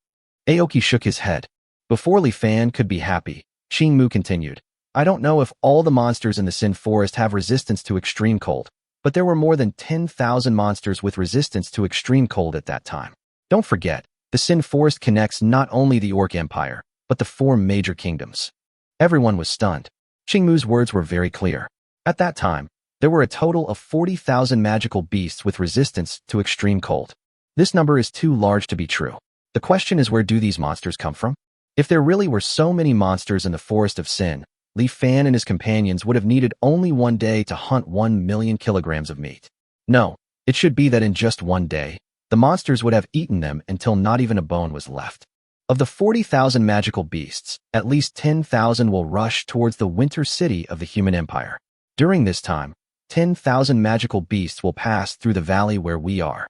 Aoki shook his head. Before Li Fan could be happy, Xingmu continued, I don't know if all the monsters in the Sin Forest have resistance to extreme cold, but there were more than 10,000 monsters with resistance to extreme cold at that time. Don't forget, the Sin Forest connects not only the Orc Empire, but the 4 major kingdoms. Everyone was stunned. Xingmu's words were very clear. At that time, there were a total of 40,000 magical beasts with resistance to extreme cold. This number is too large to be true. The question is, where do these monsters come from? If there really were so many monsters in the Forest of Sin, Li Fan and his companions would have needed only one day to hunt 1 million kilograms of meat. No, it should be that in just one day, the monsters would have eaten them until not even a bone was left. Of the 40,000 magical beasts, at least 10,000 will rush towards the winter city of the human empire. During this time, 10,000 magical beasts will pass through the valley where we are.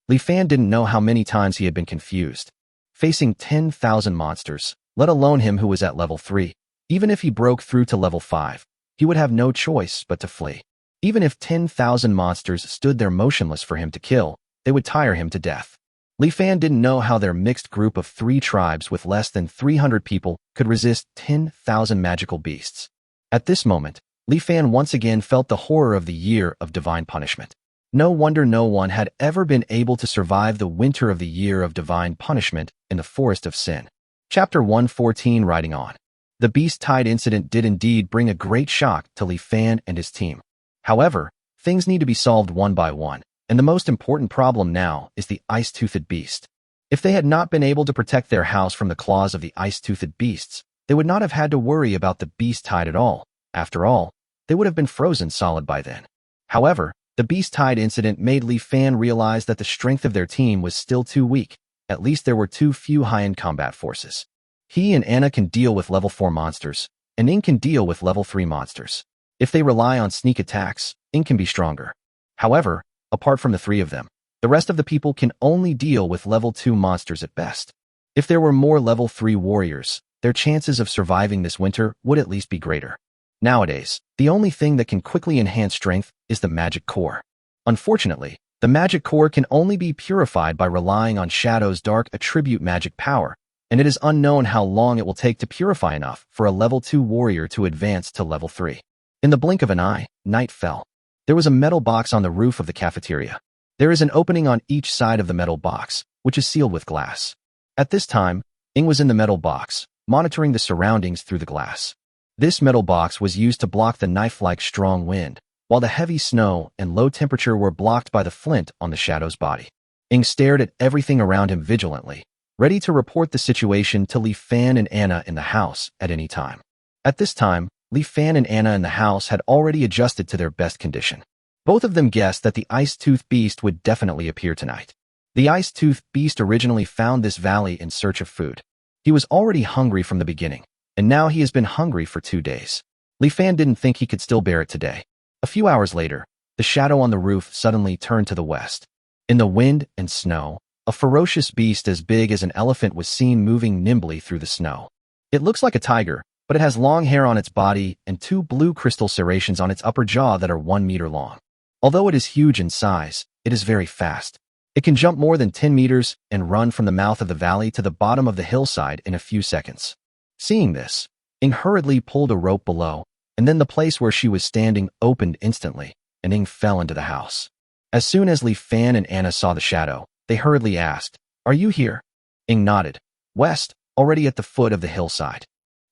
Li Fan didn't know how many times he had been confused. Facing 10,000 monsters, let alone him who was at level 3, even if he broke through to level 5, he would have no choice but to flee. Even if 10,000 monsters stood there motionless for him to kill, they would tire him to death. Li Fan didn't know how their mixed group of 3 tribes with less than 300 people could resist 10,000 magical beasts. At this moment, Li Fan once again felt the horror of the year of divine punishment. No wonder no one had ever been able to survive the winter of the year of divine punishment in the Forest of Sin. Chapter 114, Riding On. The Beast Tide incident did indeed bring a great shock to Li Fan and his team. However, things need to be solved one by one, and the most important problem now is the ice-toothed beast. If they had not been able to protect their house from the claws of the ice-toothed beasts, they would not have had to worry about the beast tide at all. After all, they would have been frozen solid by then. However, the beast tide incident made Li Fan realize that the strength of their team was still too weak. At least there were too few high-end combat forces. He and Anna can deal with level 4 monsters, and Ing can deal with level 3 monsters. If they rely on sneak attacks, Ing can be stronger. However, apart from the 3 of them, the rest of the people can only deal with level 2 monsters at best. If there were more level 3 warriors, their chances of surviving this winter would at least be greater. Nowadays, the only thing that can quickly enhance strength is the magic core. Unfortunately, the magic core can only be purified by relying on Shadow's dark attribute magic power, and it is unknown how long it will take to purify enough for a level 2 warrior to advance to level 3. In the blink of an eye, night fell. There was a metal box on the roof of the cafeteria. There is an opening on each side of the metal box, which is sealed with glass. At this time, Ing was in the metal box, monitoring the surroundings through the glass. This metal box was used to block the knife-like strong wind, while the heavy snow and low temperature were blocked by the flint on the Shadow's body. Ing stared at everything around him vigilantly, ready to report the situation to Li Fan and Anna in the house at any time. At this time, Li Fan and Anna in the house had already adjusted to their best condition. Both of them guessed that the Ice-Tooth Beast would definitely appear tonight. The Ice-Tooth Beast originally found this valley in search of food. He was already hungry from the beginning, and now he has been hungry for 2 days. Li Fan didn't think he could still bear it today. A few hours later, the shadow on the roof suddenly turned to the west. In the wind and snow, a ferocious beast as big as an elephant was seen moving nimbly through the snow. It looks like a tiger, but it has long hair on its body and 2 blue crystal serrations on its upper jaw that are 1 meter long. Although it is huge in size, it is very fast. It can jump more than 10 meters and run from the mouth of the valley to the bottom of the hillside in a few seconds. Seeing this, Ing hurriedly pulled a rope below, and then the place where she was standing opened instantly, and Ing fell into the house. As soon as Li Fan and Anna saw the shadow, they hurriedly asked, "Are you here?" Ing nodded. West, already at the foot of the hillside.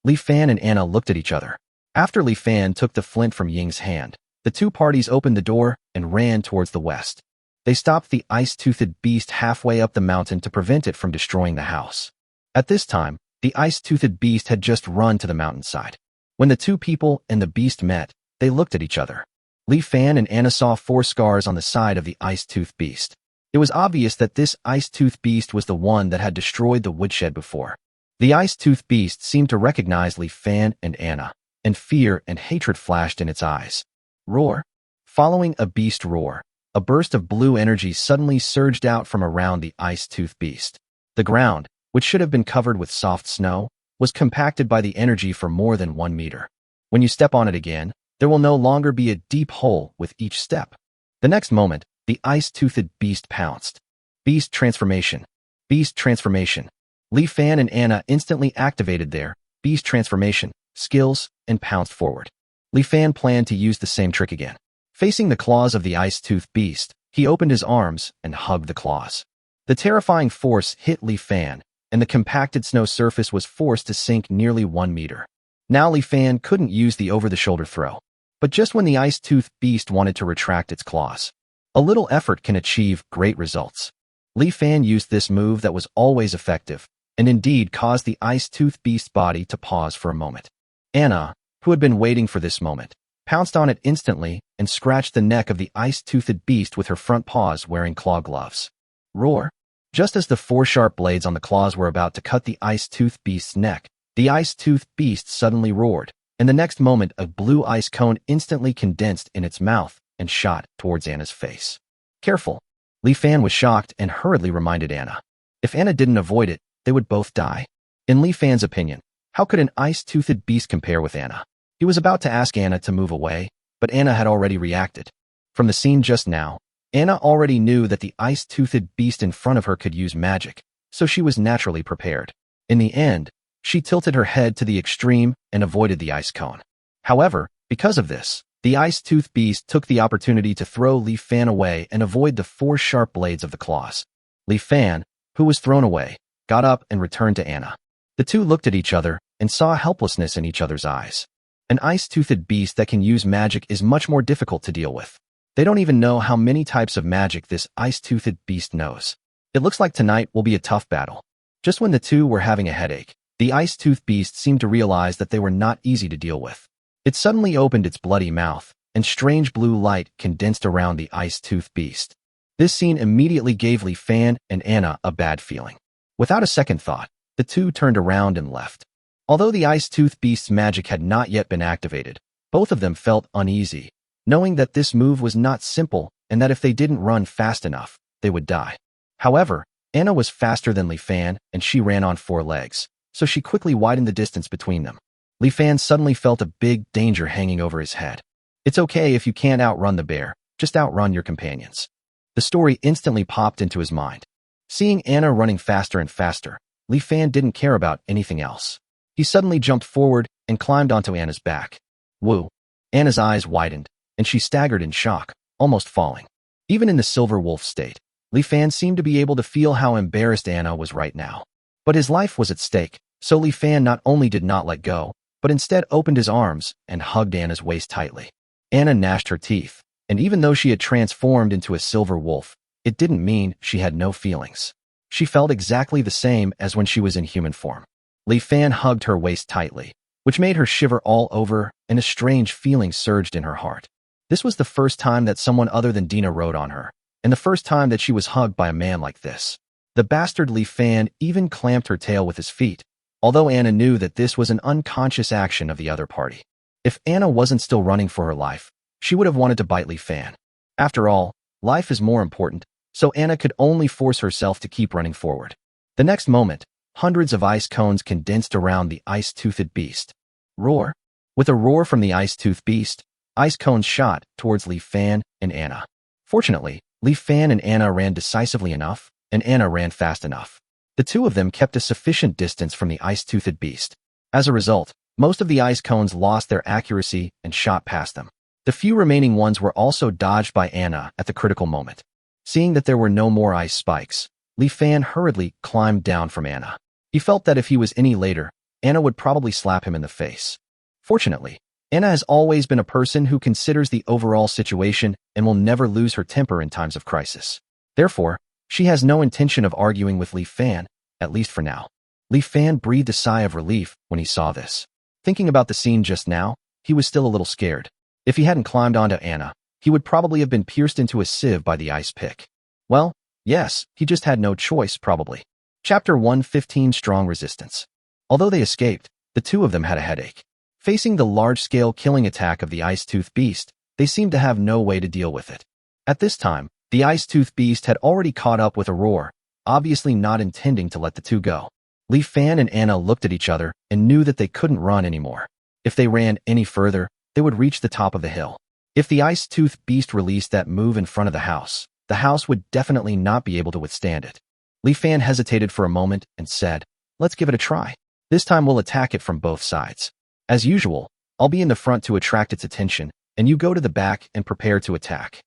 Li Fan and Anna looked at each other. After Li Fan took the flint from Ying's hand, the 2 parties opened the door and ran towards the west. They stopped the ice-toothed beast halfway up the mountain to prevent it from destroying the house. At this time, the ice-toothed beast had just run to the mountainside. When the two people and the beast met, they looked at each other. Li Fan and Anna saw 4 scars on the side of the ice-tooth beast. It was obvious that this ice-tooth beast was the one that had destroyed the woodshed before. The ice-tooth beast seemed to recognize Li Fan and Anna, and fear and hatred flashed in its eyes. Roar. Following a beast roar, a burst of blue energy suddenly surged out from around the ice-tooth beast. The ground, which should have been covered with soft snow, was compacted by the energy for more than 1 meter. When you step on it again, there will no longer be a deep hole with each step. The next moment, the ice-toothed beast pounced. Beast transformation. Beast transformation. Li Fan and Anna instantly activated their beast transformation skills and pounced forward. Li Fan planned to use the same trick again. Facing the claws of the ice-tooth beast, he opened his arms and hugged the claws. The terrifying force hit Li Fan, and the compacted snow surface was forced to sink nearly 1 meter. Now Li Fan couldn't use the over-the-shoulder throw. But just when the ice-tooth beast wanted to retract its claws, a little effort can achieve great results. Li Fan used this move that was always effective, and indeed caused the ice-tooth beast's body to pause for a moment. Anna, who had been waiting for this moment, pounced on it instantly and scratched the neck of the ice-toothed beast with her front paws wearing claw gloves. Roar. Just as the 4 sharp blades on the claws were about to cut the ice-tooth beast's neck, the ice-tooth beast suddenly roared. In the next moment, a blue ice cone instantly condensed in its mouth and shot towards Anna's face. Careful. Li Fan was shocked and hurriedly reminded Anna. If Anna didn't avoid it, they would both die. In Li Fan's opinion, how could an ice-toothed beast compare with Anna? He was about to ask Anna to move away, but Anna had already reacted. From the scene just now, Anna already knew that the ice-toothed beast in front of her could use magic, so she was naturally prepared. In the end, she tilted her head to the extreme and avoided the ice cone. However, because of this, the ice-tooth beast took the opportunity to throw Li Fan away and avoid the 4 sharp blades of the claws. Li Fan, who was thrown away, got up and returned to Anna. The two looked at each other and saw helplessness in each other's eyes. An ice-toothed beast that can use magic is much more difficult to deal with. They don't even know how many types of magic this ice-toothed beast knows. It looks like tonight will be a tough battle. Just when the two were having a headache, the ice-tooth beast seemed to realize that they were not easy to deal with. It suddenly opened its bloody mouth, and strange blue light condensed around the ice-tooth beast. This scene immediately gave Li Fan and Anna a bad feeling. Without a second thought, the two turned around and left. Although the ice-tooth beast's magic had not yet been activated, both of them felt uneasy, knowing that this move was not simple and that if they didn't run fast enough, they would die. However, Anna was faster than Li Fan and she ran on 4 legs, so she quickly widened the distance between them. Li Fan suddenly felt a big danger hanging over his head. It's okay if you can't outrun the bear, just outrun your companions. The story instantly popped into his mind. Seeing Anna running faster and faster, Li Fan didn't care about anything else. He suddenly jumped forward and climbed onto Anna's back. Woo! Anna's eyes widened, and she staggered in shock, almost falling. Even in the silver wolf state, Li Fan seemed to be able to feel how embarrassed Anna was right now. But his life was at stake, so Li Fan not only did not let go, but instead opened his arms and hugged Anna's waist tightly. Anna gnashed her teeth, and even though she had transformed into a silver wolf, it didn't mean she had no feelings. She felt exactly the same as when she was in human form. Li Fan hugged her waist tightly, which made her shiver all over, and a strange feeling surged in her heart. This was the first time that someone other than Dina rode on her, and the first time that she was hugged by a man like this. The bastard Li Fan even clamped her tail with his feet, although Anna knew that this was an unconscious action of the other party. If Anna wasn't still running for her life, she would have wanted to bite Li Fan. After all, life is more important, so Anna could only force herself to keep running forward. The next moment, hundreds of ice cones condensed around the ice-toothed beast. Roar! With a roar from the ice-toothed beast, ice cones shot towards Li Fan and Anna. Fortunately, Li Fan and Anna ran decisively enough, and Anna ran fast enough. The two of them kept a sufficient distance from the ice-toothed beast. As a result, most of the ice cones lost their accuracy and shot past them. The few remaining ones were also dodged by Anna at the critical moment. Seeing that there were no more ice spikes, Li Fan hurriedly climbed down from Anna. He felt that if he was any later, Anna would probably slap him in the face. Fortunately, Anna has always been a person who considers the overall situation and will never lose her temper in times of crisis. Therefore, she has no intention of arguing with Li Fan, at least for now. Li Fan breathed a sigh of relief when he saw this. Thinking about the scene just now, he was still a little scared. If he hadn't climbed onto Anna, he would probably have been pierced into a sieve by the ice pick. Well, yes, he just had no choice, probably. Chapter 115 Strong Resistance. Although they escaped, the two of them had a headache. Facing the large-scale killing attack of the ice-tooth beast, they seemed to have no way to deal with it. At this time, the ice-tooth beast had already caught up with a roar, obviously not intending to let the two go. Li Fan and Anna looked at each other and knew that they couldn't run anymore. If they ran any further, they would reach the top of the hill. If the ice-tooth beast released that move in front of the house would definitely not be able to withstand it. Li Fan hesitated for a moment and said, "Let's give it a try. This time we'll attack it from both sides. As usual, I'll be in the front to attract its attention, and you go to the back and prepare to attack."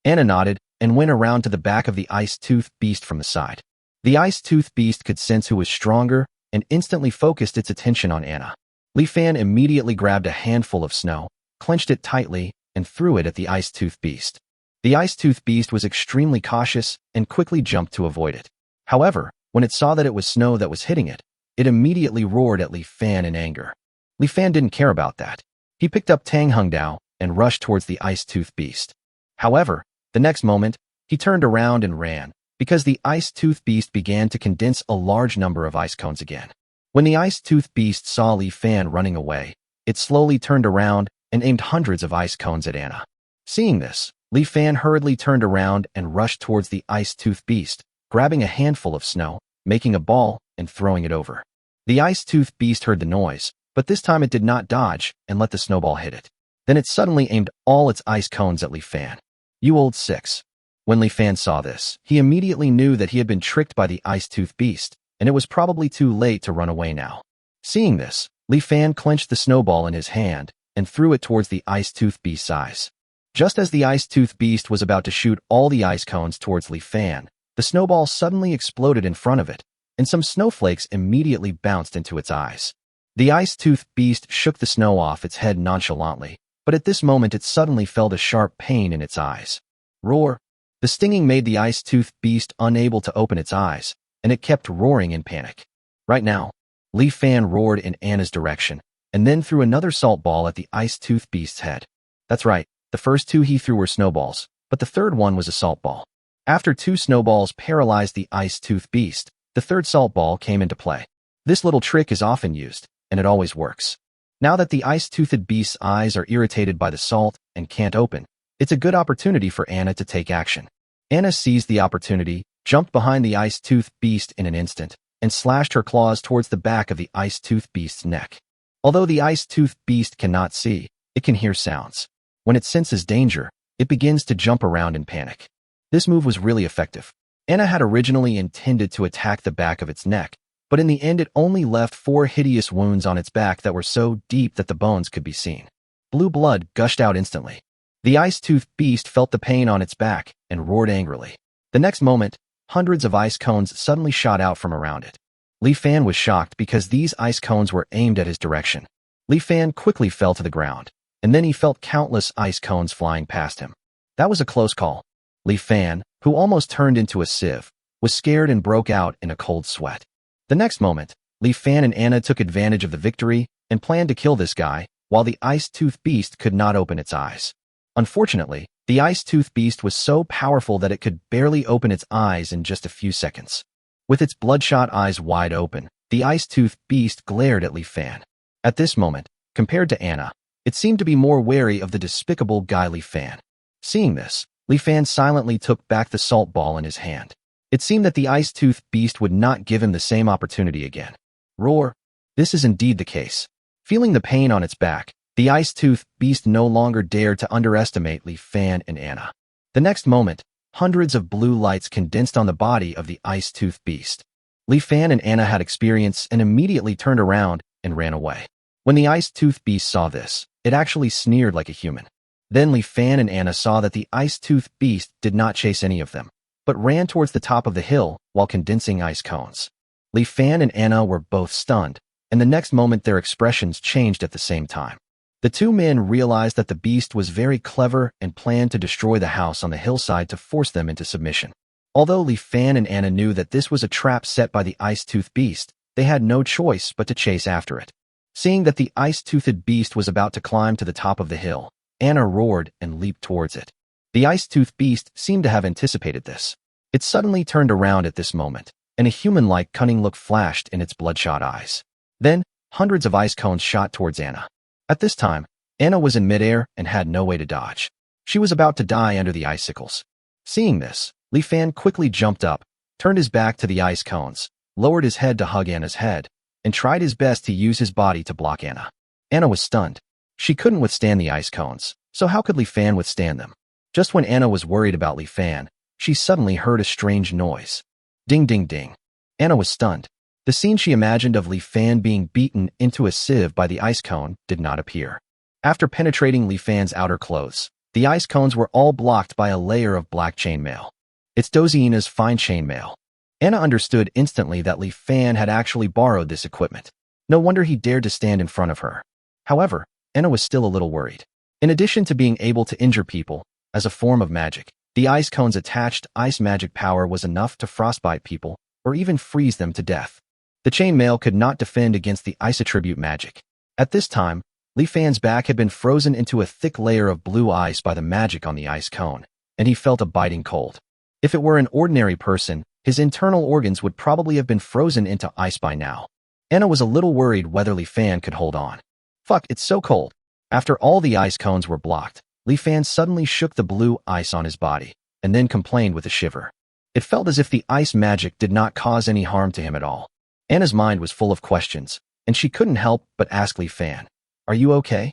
Anna nodded and went around to the back of the ice-tooth beast from the side. The ice-tooth beast could sense who was stronger and instantly focused its attention on Anna. Li Fan immediately grabbed a handful of snow, clenched it tightly, and threw it at the ice-tooth beast. The ice-tooth beast was extremely cautious and quickly jumped to avoid it. However, when it saw that it was snow that was hitting it, it immediately roared at Li Fan in anger. Li Fan didn't care about that. He picked up Tang Hungdao and rushed towards the ice-tooth beast. However, the next moment, he turned around and ran, because the ice-tooth beast began to condense a large number of ice cones again. When the ice-tooth beast saw Li Fan running away, it slowly turned around and aimed hundreds of ice cones at Anna. Seeing this, Li Fan hurriedly turned around and rushed towards the ice-tooth beast, grabbing a handful of snow, making a ball, and throwing it over. The ice-tooth beast heard the noise, but this time it did not dodge and let the snowball hit it. Then it suddenly aimed all its ice cones at Li Fan. "You old six." When Li Fan saw this, he immediately knew that he had been tricked by the ice-tooth beast, and it was probably too late to run away now. Seeing this, Li Fan clenched the snowball in his hand and threw it towards the ice-tooth beast's eyes. Just as the ice-tooth beast was about to shoot all the ice cones towards Li Fan, the snowball suddenly exploded in front of it, and some snowflakes immediately bounced into its eyes. The ice-tooth beast shook the snow off its head nonchalantly, but at this moment it suddenly felt a sharp pain in its eyes. Roar! The stinging made the ice-tooth beast unable to open its eyes, and it kept roaring in panic. Right now, Li Fan roared in Anna's direction, and then threw another salt ball at the ice-tooth beast's head. That's right, the first two he threw were snowballs, but the third one was a salt ball. After two snowballs paralyzed the ice-tooth beast, the third salt ball came into play. This little trick is often used, and it always works. Now that the ice-toothed beast's eyes are irritated by the salt and can't open, it's a good opportunity for Anna to take action. Anna seized the opportunity, jumped behind the ice-toothed beast in an instant, and slashed her claws towards the back of the ice-toothed beast's neck. Although the ice-toothed beast cannot see, it can hear sounds. When it senses danger, it begins to jump around in panic. This move was really effective. Anna had originally intended to attack the back of its neck, but in the end it only left 4 hideous wounds on its back that were so deep that the bones could be seen. Blue blood gushed out instantly. The ice-toothed beast felt the pain on its back and roared angrily. The next moment, hundreds of ice cones suddenly shot out from around it. Li Fan was shocked because these ice cones were aimed at his direction. Li Fan quickly fell to the ground, and then he felt countless ice cones flying past him. That was a close call. Li Fan, who almost turned into a sieve, was scared and broke out in a cold sweat. The next moment, Li Fan and Anna took advantage of the victory and planned to kill this guy, while the ice-tooth beast could not open its eyes. Unfortunately, the ice-tooth beast was so powerful that it could barely open its eyes in just a few seconds. With its bloodshot eyes wide open, the ice-tooth beast glared at Li Fan. At this moment, compared to Anna, it seemed to be more wary of the despicable guy Li Fan. Seeing this, Li Fan silently took back the salt ball in his hand. It seemed that the ice-tooth beast would not give him the same opportunity again. Roar! This is indeed the case. Feeling the pain on its back, the ice-tooth beast no longer dared to underestimate Li Fan and Anna. The next moment, hundreds of blue lights condensed on the body of the ice-tooth beast. Li Fan and Anna had experience and immediately turned around and ran away. When the ice-tooth beast saw this, it actually sneered like a human. Then Li Fan and Anna saw that the ice-tooth beast did not chase any of them, but ran towards the top of the hill while condensing ice cones. Li Fan and Anna were both stunned, and the next moment their expressions changed at the same time. The two men realized that the beast was very clever and planned to destroy the house on the hillside to force them into submission. Although Li Fan and Anna knew that this was a trap set by the ice-tooth beast, they had no choice but to chase after it. Seeing that the ice-toothed beast was about to climb to the top of the hill, Anna roared and leaped towards it. The ice-toothed beast seemed to have anticipated this. It suddenly turned around at this moment, and a human-like cunning look flashed in its bloodshot eyes. Then, hundreds of ice cones shot towards Anna. At this time, Anna was in midair and had no way to dodge. She was about to die under the icicles. Seeing this, Li Fan quickly jumped up, turned his back to the ice cones, lowered his head to hug Anna's head, and tried his best to use his body to block Anna. Anna was stunned. She couldn't withstand the ice cones, so how could Li Fan withstand them? Just when Anna was worried about Li Fan, she suddenly heard a strange noise. Ding ding ding. Anna was stunned. The scene she imagined of Li Fan being beaten into a sieve by the ice cone did not appear. After penetrating Li Fan's outer clothes, the ice cones were all blocked by a layer of black chainmail. It's Doziena's fine chainmail. Anna understood instantly that Li Fan had actually borrowed this equipment. No wonder he dared to stand in front of her. However, Anna was still a little worried. In addition to being able to injure people, as a form of magic, the ice cone's attached ice magic power was enough to frostbite people, or even freeze them to death. The chainmail could not defend against the ice attribute magic. At this time, Li Fan's back had been frozen into a thick layer of blue ice by the magic on the ice cone, and he felt a biting cold. If it were an ordinary person, his internal organs would probably have been frozen into ice by now. Anna was a little worried whether Li Fan could hold on. Fuck, it's so cold. After all the ice cones were blocked, Li Fan suddenly shook the blue ice on his body, and then complained with a shiver. It felt as if the ice magic did not cause any harm to him at all. Anna's mind was full of questions, and she couldn't help but ask Li Fan, "Are you okay?"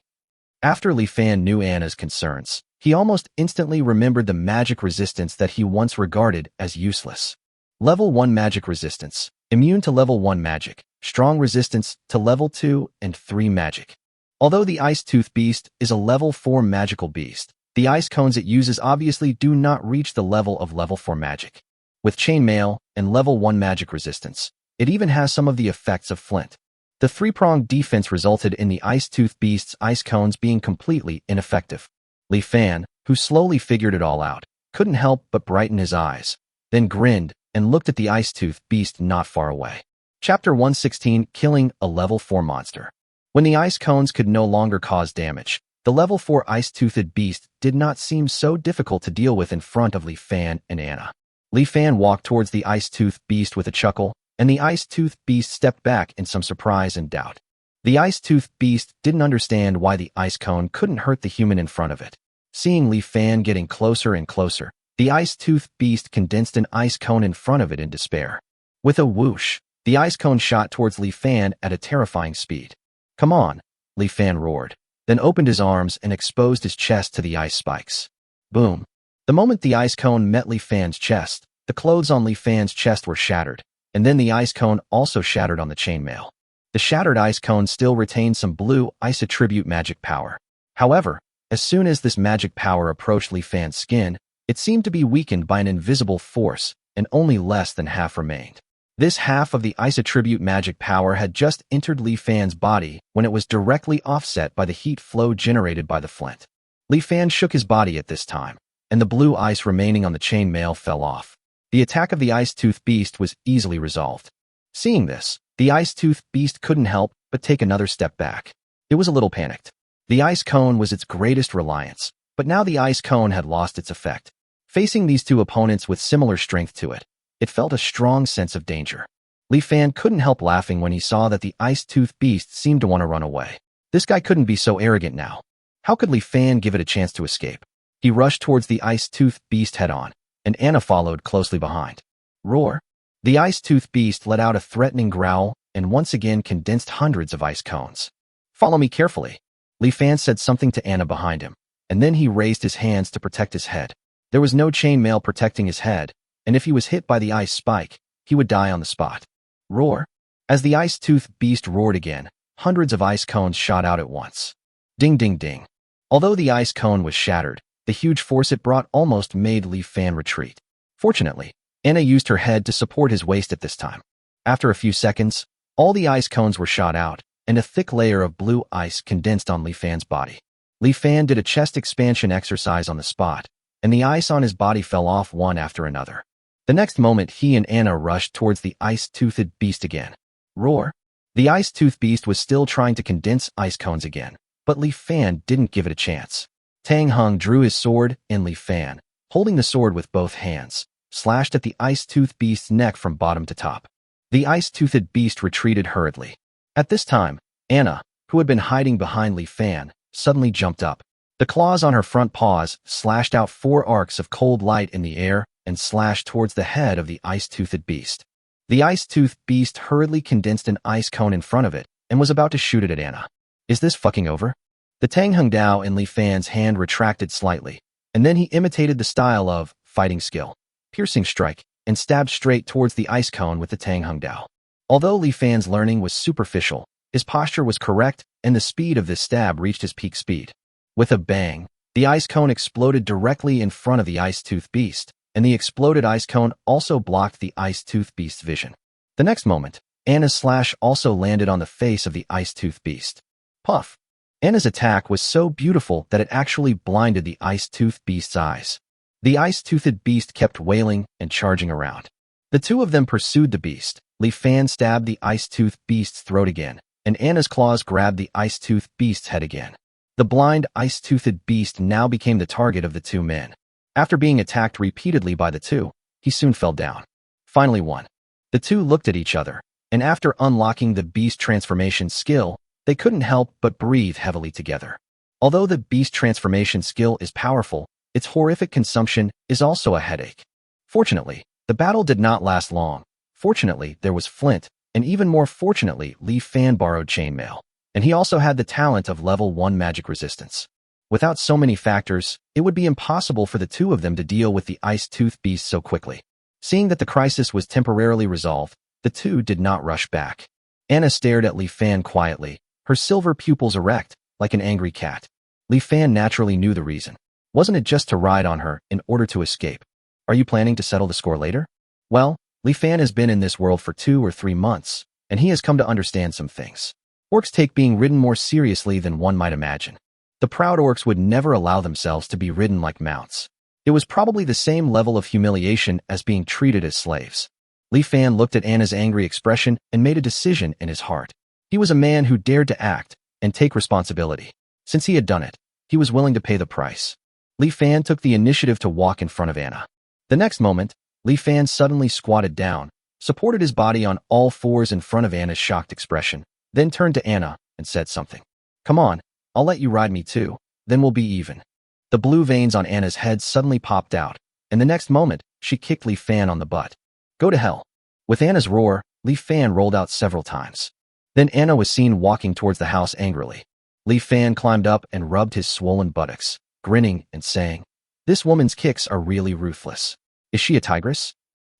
After Li Fan knew Anna's concerns, he almost instantly remembered the magic resistance that he once regarded as useless. Level 1 magic resistance, immune to level 1 magic, strong resistance to level 2 and 3 magic. Although the Ice-Tooth Beast is a level 4 magical beast, the ice cones it uses obviously do not reach the level of level 4 magic. With chainmail and level 1 magic resistance, it even has some of the effects of flint. The three-pronged defense resulted in the Ice-Tooth Beast's ice cones being completely ineffective. Li Fan, who slowly figured it all out, couldn't help but brighten his eyes, then grinned and looked at the Ice-Tooth Beast not far away. Chapter 116, Killing a Level 4 Monster. When the ice cones could no longer cause damage, the level 4 ice-toothed beast did not seem so difficult to deal with in front of Li Fan and Anna. Li Fan walked towards the ice-toothed beast with a chuckle, and the ice-toothed beast stepped back in some surprise and doubt. The ice-toothed beast didn't understand why the ice cone couldn't hurt the human in front of it. Seeing Li Fan getting closer and closer, the ice-toothed beast condensed an ice cone in front of it in despair. With a whoosh, the ice cone shot towards Li Fan at a terrifying speed. "Come on," Li Fan roared, then opened his arms and exposed his chest to the ice spikes. Boom. The moment the ice cone met Li Fan's chest, the clothes on Li Fan's chest were shattered, and then the ice cone also shattered on the chainmail. The shattered ice cone still retained some blue ice attribute magic power. However, as soon as this magic power approached Li Fan's skin, it seemed to be weakened by an invisible force, and only less than half remained. This half of the ice attribute magic power had just entered Li Fan's body when it was directly offset by the heat flow generated by the flint. Li Fan shook his body at this time, and the blue ice remaining on the chainmail fell off. The attack of the Ice-Tooth Beast was easily resolved. Seeing this, the Ice-Tooth Beast couldn't help but take another step back. It was a little panicked. The ice cone was its greatest reliance, but now the ice cone had lost its effect. Facing these two opponents with similar strength to it, it felt a strong sense of danger. Li Fan couldn't help laughing when he saw that the Ice-Tooth Beast seemed to want to run away. This guy couldn't be so arrogant now. How could Li Fan give it a chance to escape? He rushed towards the Ice-Tooth Beast head-on, and Anna followed closely behind. Roar! The Ice-Tooth Beast let out a threatening growl and once again condensed hundreds of ice cones. "Follow me carefully." Li Fan said something to Anna behind him, and then he raised his hands to protect his head. There was no chainmail protecting his head, and if he was hit by the ice spike, he would die on the spot. Roar! As the Ice-Tooth Beast roared again, hundreds of ice cones shot out at once. Ding ding ding. Although the ice cone was shattered, the huge force it brought almost made Li Fan retreat. Fortunately, Anna used her head to support his waist at this time. After a few seconds, all the ice cones were shot out, and a thick layer of blue ice condensed on Li Fan's body. Li Fan did a chest expansion exercise on the spot, and the ice on his body fell off one after another. The next moment he and Anna rushed towards the Ice-Toothed Beast again. Roar! The ice-tooth beast was still trying to condense ice cones again, but Li Fan didn't give it a chance. Tang Hung drew his sword, and Li Fan, holding the sword with both hands, slashed at the ice-tooth beast's neck from bottom to top. The ice-toothed beast retreated hurriedly. At this time, Anna, who had been hiding behind Li Fan, suddenly jumped up. The claws on her front paws slashed out 4 arcs of cold light in the air and slashed towards the head of the ice-toothed beast. The ice-toothed beast hurriedly condensed an ice cone in front of it and was about to shoot it at Anna. Is this fucking over? The Tang Hung Dao in Li Fan's hand retracted slightly, and then he imitated the style of fighting skill, piercing strike, and stabbed straight towards the ice cone with the Tang Hung Dao. Although Li Fan's learning was superficial, his posture was correct and the speed of this stab reached his peak speed. With a bang, the ice cone exploded directly in front of the ice-tooth beast, and the exploded ice cone also blocked the ice-tooth beast's vision. The next moment, Anna's slash also landed on the face of the ice-tooth beast. Puff! Anna's attack was so beautiful that it actually blinded the ice-tooth beast's eyes. The ice-toothed beast kept wailing and charging around. The two of them pursued the beast. Li Fan stabbed the ice-tooth beast's throat again, and Anna's claws grabbed the ice-tooth beast's head again. The blind, ice-toothed beast now became the target of the two men. After being attacked repeatedly by the two, he soon fell down. Finally won. The two looked at each other, and after unlocking the beast transformation skill, they couldn't help but breathe heavily together. Although the beast transformation skill is powerful, its horrific consumption is also a headache. Fortunately, the battle did not last long. Fortunately, there was Flint, and even more fortunately, Li Fan borrowed chainmail. And he also had the talent of level 1 magic resistance. Without so many factors, it would be impossible for the two of them to deal with the ice-tooth beast so quickly. Seeing that the crisis was temporarily resolved, the two did not rush back. Anna stared at Li Fan quietly, her silver pupils erect, like an angry cat. Li Fan naturally knew the reason. Wasn't it just to ride on her in order to escape? Are you planning to settle the score later? Well, Li Fan has been in this world for 2 or 3 months, and he has come to understand some things. Orcs take being ridden more seriously than one might imagine. The proud orcs would never allow themselves to be ridden like mounts. It was probably the same level of humiliation as being treated as slaves. Li Fan looked at Anna's angry expression and made a decision in his heart. He was a man who dared to act and take responsibility. Since he had done it, he was willing to pay the price. Li Fan took the initiative to walk in front of Anna. The next moment, Li Fan suddenly squatted down, supported his body on all fours in front of Anna's shocked expression, then turned to Anna and said something. Come on, I'll let you ride me too, then we'll be even. The blue veins on Anna's head suddenly popped out, and the next moment, she kicked Li Fan on the butt. Go to hell. With Anna's roar, Li Fan rolled out several times. Then Anna was seen walking towards the house angrily. Li Fan climbed up and rubbed his swollen buttocks, grinning and saying, This woman's kicks are really ruthless. Is she a tigress?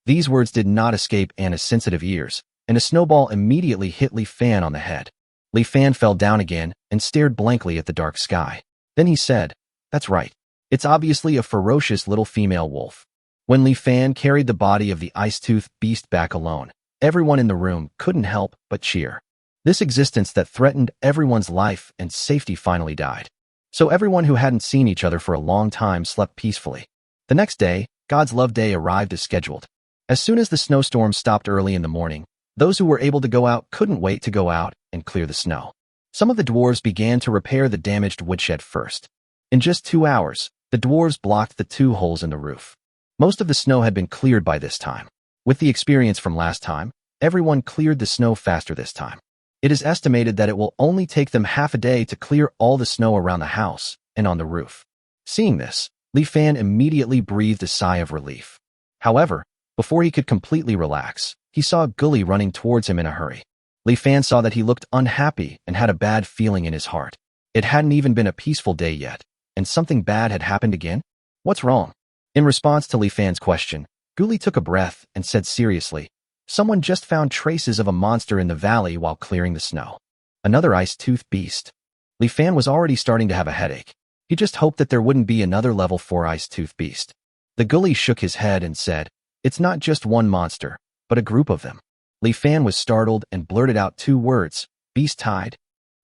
These words did not escape Anna's sensitive ears, and a snowball immediately hit Li Fan on the head. Li Fan fell down again and stared blankly at the dark sky. Then he said, That's right. It's obviously a ferocious little female wolf. When Li Fan carried the body of the ice-tooth beast back alone, everyone in the room couldn't help but cheer. This existence that threatened everyone's life and safety finally died. So everyone who hadn't seen each other for a long time slept peacefully. The next day, God's Love Day arrived as scheduled. As soon as the snowstorm stopped early in the morning, those who were able to go out couldn't wait to go out and clear the snow. Some of the dwarves began to repair the damaged woodshed first. In just 2 hours, the dwarves blocked the 2 holes in the roof. Most of the snow had been cleared by this time. With the experience from last time, everyone cleared the snow faster this time. It is estimated that it will only take them half a day to clear all the snow around the house and on the roof. Seeing this, Li Fan immediately breathed a sigh of relief. However, before he could completely relax, he saw Gully running towards him in a hurry. Li Fan saw that he looked unhappy and had a bad feeling in his heart. It hadn't even been a peaceful day yet, and something bad had happened again? What's wrong? In response to Li Fan's question, Gully took a breath and said seriously, Someone just found traces of a monster in the valley while clearing the snow. Another ice-tooth beast. Li Fan was already starting to have a headache. He just hoped that there wouldn't be another level 4 ice-tooth beast. The Gully shook his head and said, It's not just one monster, but a group of them. Li Fan was startled and blurted out 2 words, Beast Tide.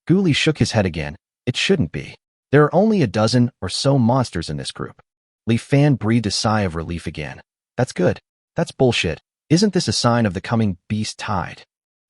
Gully shook his head again. It shouldn't be. There are only a dozen or so monsters in this group. Li Fan breathed a sigh of relief again. That's good. That's bullshit. Isn't this a sign of the coming beast tide?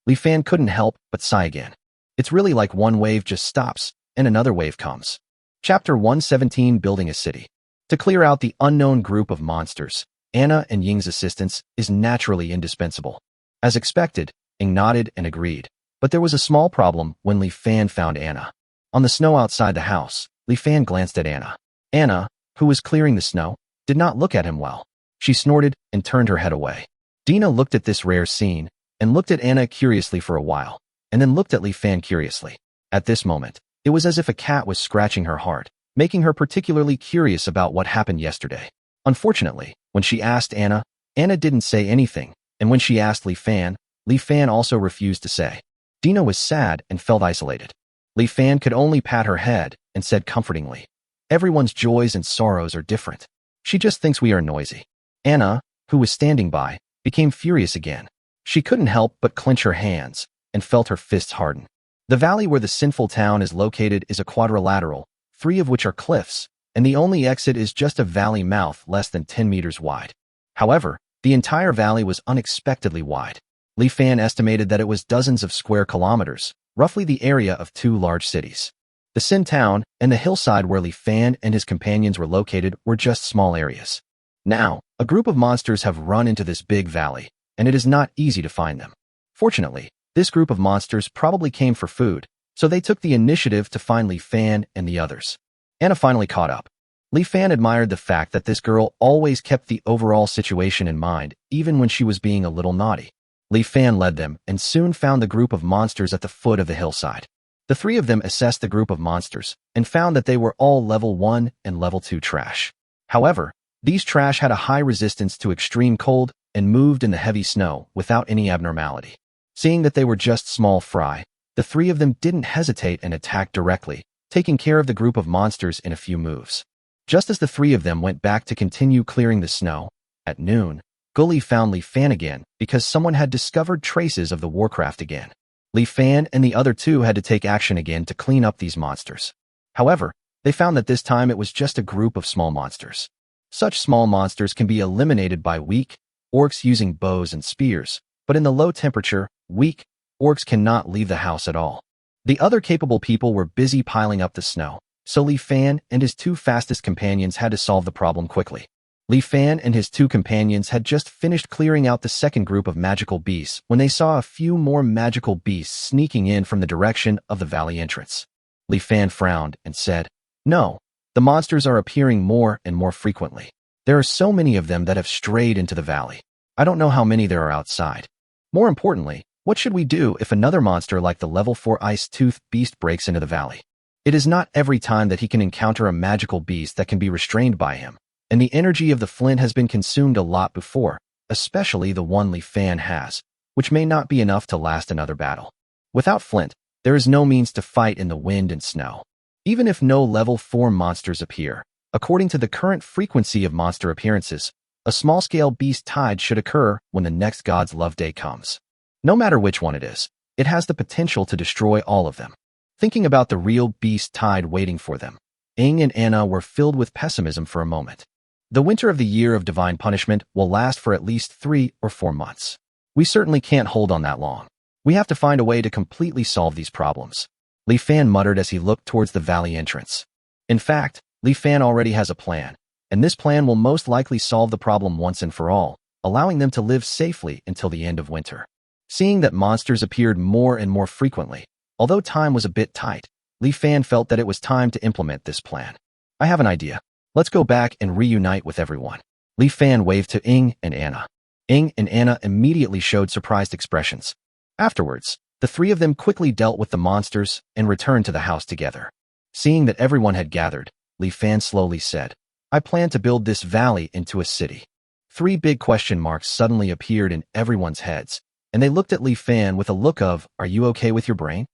Li Fan couldn't help but sigh again. It's really like one wave just stops, and another wave comes. Chapter 117, Building a City. To clear out the unknown group of monsters, Anna and Ying's assistance is naturally indispensable. As expected, Ying nodded and agreed, but there was a small problem when Li Fan found Anna. On the snow outside the house, Li Fan glanced at Anna. Anna, who was clearing the snow, did not look at him well. She snorted and turned her head away. Dina looked at this rare scene and looked at Anna curiously for a while, and then looked at Li Fan curiously. At this moment, it was as if a cat was scratching her heart, making her particularly curious about what happened yesterday. Unfortunately, when she asked Anna, Anna didn't say anything, and when she asked Li Fan also refused to say. Dina was sad and felt isolated. Li Fan could only pat her head and said comfortingly, "Everyone's joys and sorrows are different. She just thinks we are noisy." Anna, who was standing by, became furious again. She couldn't help but clench her hands and felt her fists harden. The valley where the sinful town is located is a quadrilateral, 3 of which are cliffs, and the only exit is just a valley mouth less than 10 meters wide. However, the entire valley was unexpectedly wide. Li Fan estimated that it was dozens of square kilometers, roughly the area of 2 large cities. The Sin town and the hillside where Li Fan and his companions were located were just small areas. Now, a group of monsters have run into this big valley, and it is not easy to find them. Fortunately, this group of monsters probably came for food, so they took the initiative to find Li Fan and the others. Anna finally caught up. Li Fan admired the fact that this girl always kept the overall situation in mind, even when she was being a little naughty. Li Fan led them and soon found the group of monsters at the foot of the hillside. The 3 of them assessed the group of monsters and found that they were all level 1 and level 2 trash. However, these trash had a high resistance to extreme cold and moved in the heavy snow without any abnormality. Seeing that they were just small fry, the 3 of them didn't hesitate and attacked directly, taking care of the group of monsters in a few moves. Just as the 3 of them went back to continue clearing the snow, at noon, Gully found Li Fan again because someone had discovered traces of the Warcraft again. Li Fan and the other 2 had to take action again to clean up these monsters. However, they found that this time it was just a group of small monsters. Such small monsters can be eliminated by weak orcs using bows and spears, but in the low temperature, weak orcs cannot leave the house at all. The other capable people were busy piling up the snow, so Li Fan and his 2 fastest companions had to solve the problem quickly. Li Fan and his 2 companions had just finished clearing out the second group of magical beasts when they saw a few more magical beasts sneaking in from the direction of the valley entrance. Li Fan frowned and said, "No, the monsters are appearing more and more frequently. There are so many of them that have strayed into the valley. I don't know how many there are outside. More importantly, what should we do if another monster like the level 4 Ice-Tooth beast breaks into the valley? It is not every time that he can encounter a magical beast that can be restrained by him, and the energy of the flint has been consumed a lot before, especially the one Li Fan has, which may not be enough to last another battle. Without flint, there is no means to fight in the wind and snow. Even if no level 4 monsters appear, according to the current frequency of monster appearances, a small-scale beast tide should occur when the next God's Love Day comes. No matter which one it is, it has the potential to destroy all of them." Thinking about the real beast tide waiting for them, Ying and Anna were filled with pessimism for a moment. The winter of the year of divine punishment will last for at least 3 or 4 months. We certainly can't hold on that long. We have to find a way to completely solve these problems. Li Fan muttered as he looked towards the valley entrance. In fact, Li Fan already has a plan, and this plan will most likely solve the problem once and for all, allowing them to live safely until the end of winter. Seeing that monsters appeared more and more frequently, although time was a bit tight, Li Fan felt that it was time to implement this plan. "I have an idea. Let's go back and reunite with everyone." Li Fan waved to Ying and Anna. Ying and Anna immediately showed surprised expressions. Afterwards, the 3 of them quickly dealt with the monsters and returned to the house together. Seeing that everyone had gathered, Li Fan slowly said, "I plan to build this valley into a city." 3 big question marks suddenly appeared in everyone's heads, and they looked at Li Fan with a look of, "Are you okay with your brain?"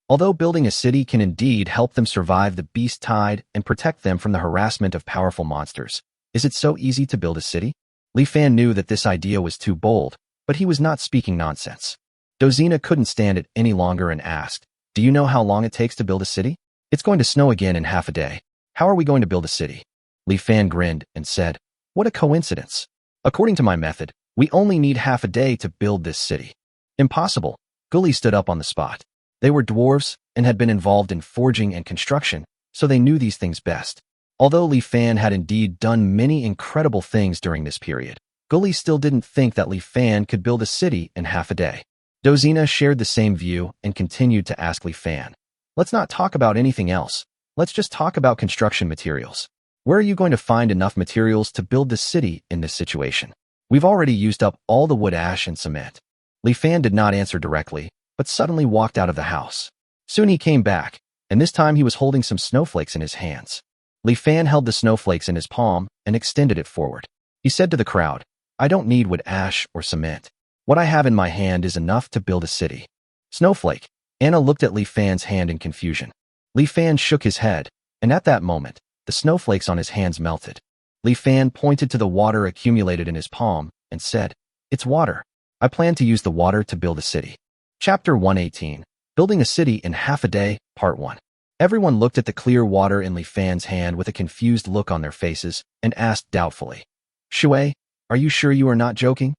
Although building a city can indeed help them survive the beast tide and protect them from the harassment of powerful monsters, is it so easy to build a city? Li Fan knew that this idea was too bold, but he was not speaking nonsense. Dozina couldn't stand it any longer and asked, "Do you know how long it takes to build a city?" "It's going to snow again in half a day. How are we going to build a city?" Li Fan grinned and said, "What a coincidence. According to my method, we only need half a day to build this city." "Impossible. Gully stood up on the spot. They were dwarves and had been involved in forging and construction, so they knew these things best. Although Li Fan had indeed done many incredible things during this period, Gully still didn't think that Li Fan could build a city in half a day. Dozina shared the same view and continued to ask Li Fan, "Let's not talk about anything else. Let's just talk about construction materials. Where are you going to find enough materials to build this city in this situation? We've already used up all the wood, ash, and cement." Li Fan did not answer directly, but suddenly walked out of the house. Soon he came back, and this time he was holding some snowflakes in his hands. Li Fan held the snowflakes in his palm and extended it forward. He said to the crowd, "I don't need wood, ash, or cement. What I have in my hand is enough to build a city." Snowflake. Anna looked at Li Fan's hand in confusion. Li Fan shook his head, and at that moment, the snowflakes on his hands melted. Li Fan pointed to the water accumulated in his palm and said, "It's water. I plan to use the water to build a city." Chapter 118, Building a City in Half a Day, Part 1. Everyone looked at the clear water in Li Fan's hand with a confused look on their faces and asked doubtfully, "Shui, are you sure you are not joking?"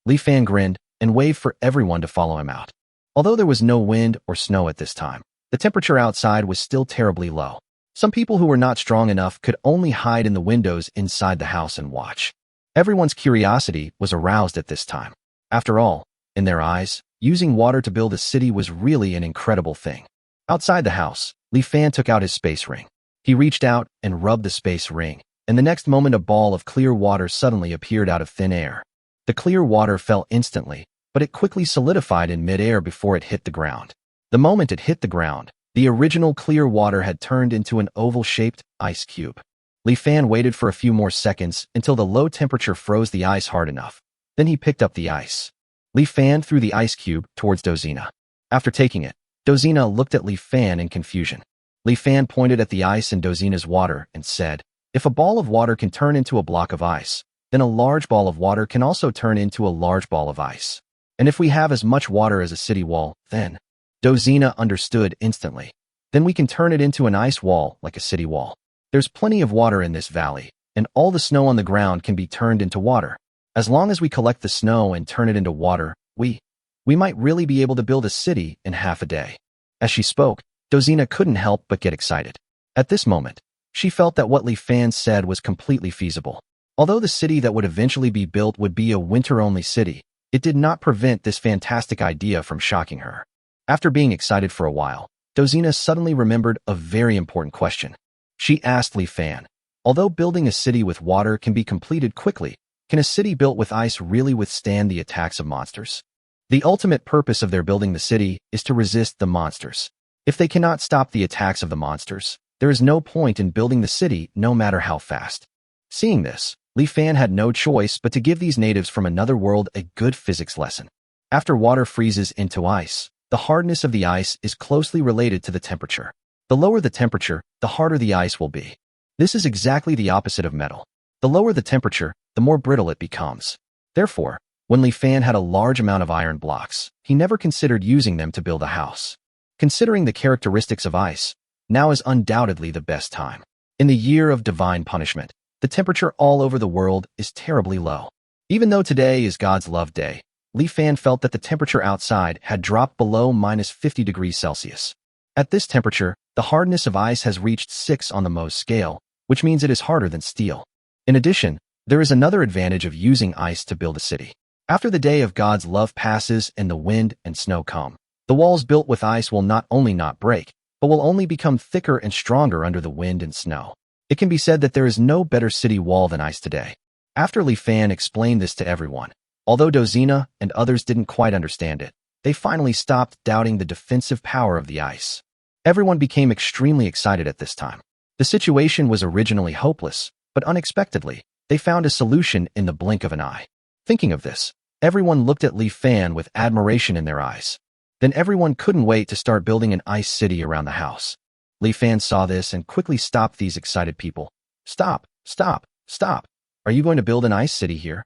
Li Fan grinned and waved for everyone to follow him out. Although there was no wind or snow at this time, the temperature outside was still terribly low. Some people who were not strong enough could only hide in the windows inside the house and watch. Everyone's curiosity was aroused at this time. After all, in their eyes, using water to build a city was really an incredible thing. Outside the house, Li Fan took out his space ring. He reached out and rubbed the space ring, and the next moment a ball of clear water suddenly appeared out of thin air. The clear water fell instantly, but it quickly solidified in mid-air before it hit the ground. The moment it hit the ground, the original clear water had turned into an oval-shaped ice cube. Li Fan waited for a few more seconds until the low temperature froze the ice hard enough. Then he picked up the ice. Li Fan threw the ice cube towards Dozina. After taking it, Dozina looked at Li Fan in confusion. Li Fan pointed at the ice in Dozina's water and said, "If a ball of water can turn into a block of ice, then a large ball of water can also turn into a large ball of ice. And if we have as much water as a city wall, then..." Dozina understood instantly. "Then we can turn it into an ice wall like a city wall. There's plenty of water in this valley, and all the snow on the ground can be turned into water. As long as we collect the snow and turn it into water, we might really be able to build a city in half a day." As she spoke, Dozina couldn't help but get excited. At this moment, she felt that what Li Fan said was completely feasible. Although the city that would eventually be built would be a winter-only city, it did not prevent this fantastic idea from shocking her. After being excited for a while, Dozina suddenly remembered a very important question. She asked Li Fan, "Although building a city with water can be completed quickly, can a city built with ice really withstand the attacks of monsters?" The ultimate purpose of their building the city is to resist the monsters. If they cannot stop the attacks of the monsters, there is no point in building the city no matter how fast. Seeing this, Li Fan had no choice but to give these natives from another world a good physics lesson. After water freezes into ice, the hardness of the ice is closely related to the temperature. The lower the temperature, the harder the ice will be. This is exactly the opposite of metal. The lower the temperature, the more brittle it becomes. Therefore, when Li Fan had a large amount of iron blocks, he never considered using them to build a house. Considering the characteristics of ice, now is undoubtedly the best time. In the year of divine punishment, the temperature all over the world is terribly low. Even though today is God's love day, Li Fan felt that the temperature outside had dropped below -50 degrees Celsius. At this temperature, the hardness of ice has reached 6 on the Mohs scale, which means it is harder than steel. In addition, there is another advantage of using ice to build a city. After the day of God's love passes and the wind and snow come, the walls built with ice will not only not break, but will only become thicker and stronger under the wind and snow. It can be said that there is no better city wall than ice today. After Li Fan explained this to everyone, although Dozina and others didn't quite understand it, they finally stopped doubting the defensive power of the ice. Everyone became extremely excited at this time. The situation was originally hopeless, but unexpectedly, they found a solution in the blink of an eye. Thinking of this, everyone looked at Li Fan with admiration in their eyes. Then everyone couldn't wait to start building an ice city around the house. Li Fan saw this and quickly stopped these excited people. "Stop, stop, stop. Are you going to build an ice city here?"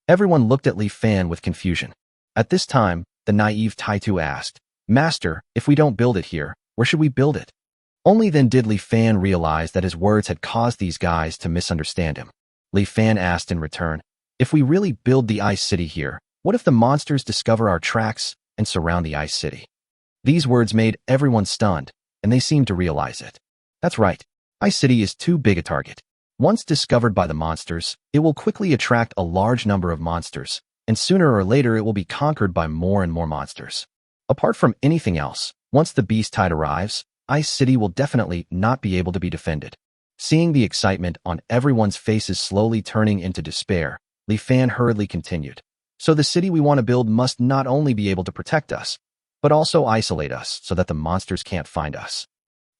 Everyone looked at Li Fan with confusion. At this time, the naive Taitu asked, "Master, if we don't build it here, where should we build it?" Only then did Li Fan realize that his words had caused these guys to misunderstand him. Li Fan asked in return, "If we really build the ice city here, what if the monsters discover our tracks and surround the ice city. These words made everyone stunned, and they seemed to realize it. That's right. Ice City is too big a target. Once discovered by the monsters, it will quickly attract a large number of monsters, and sooner or later it will be conquered by more and more monsters. Apart from anything else, once the beast tide arrives, Ice City will definitely not be able to be defended. Seeing the excitement on everyone's faces slowly turning into despair, Li Fan hurriedly continued. So the city we want to build must not only be able to protect us, but also isolate us so that the monsters can't find us.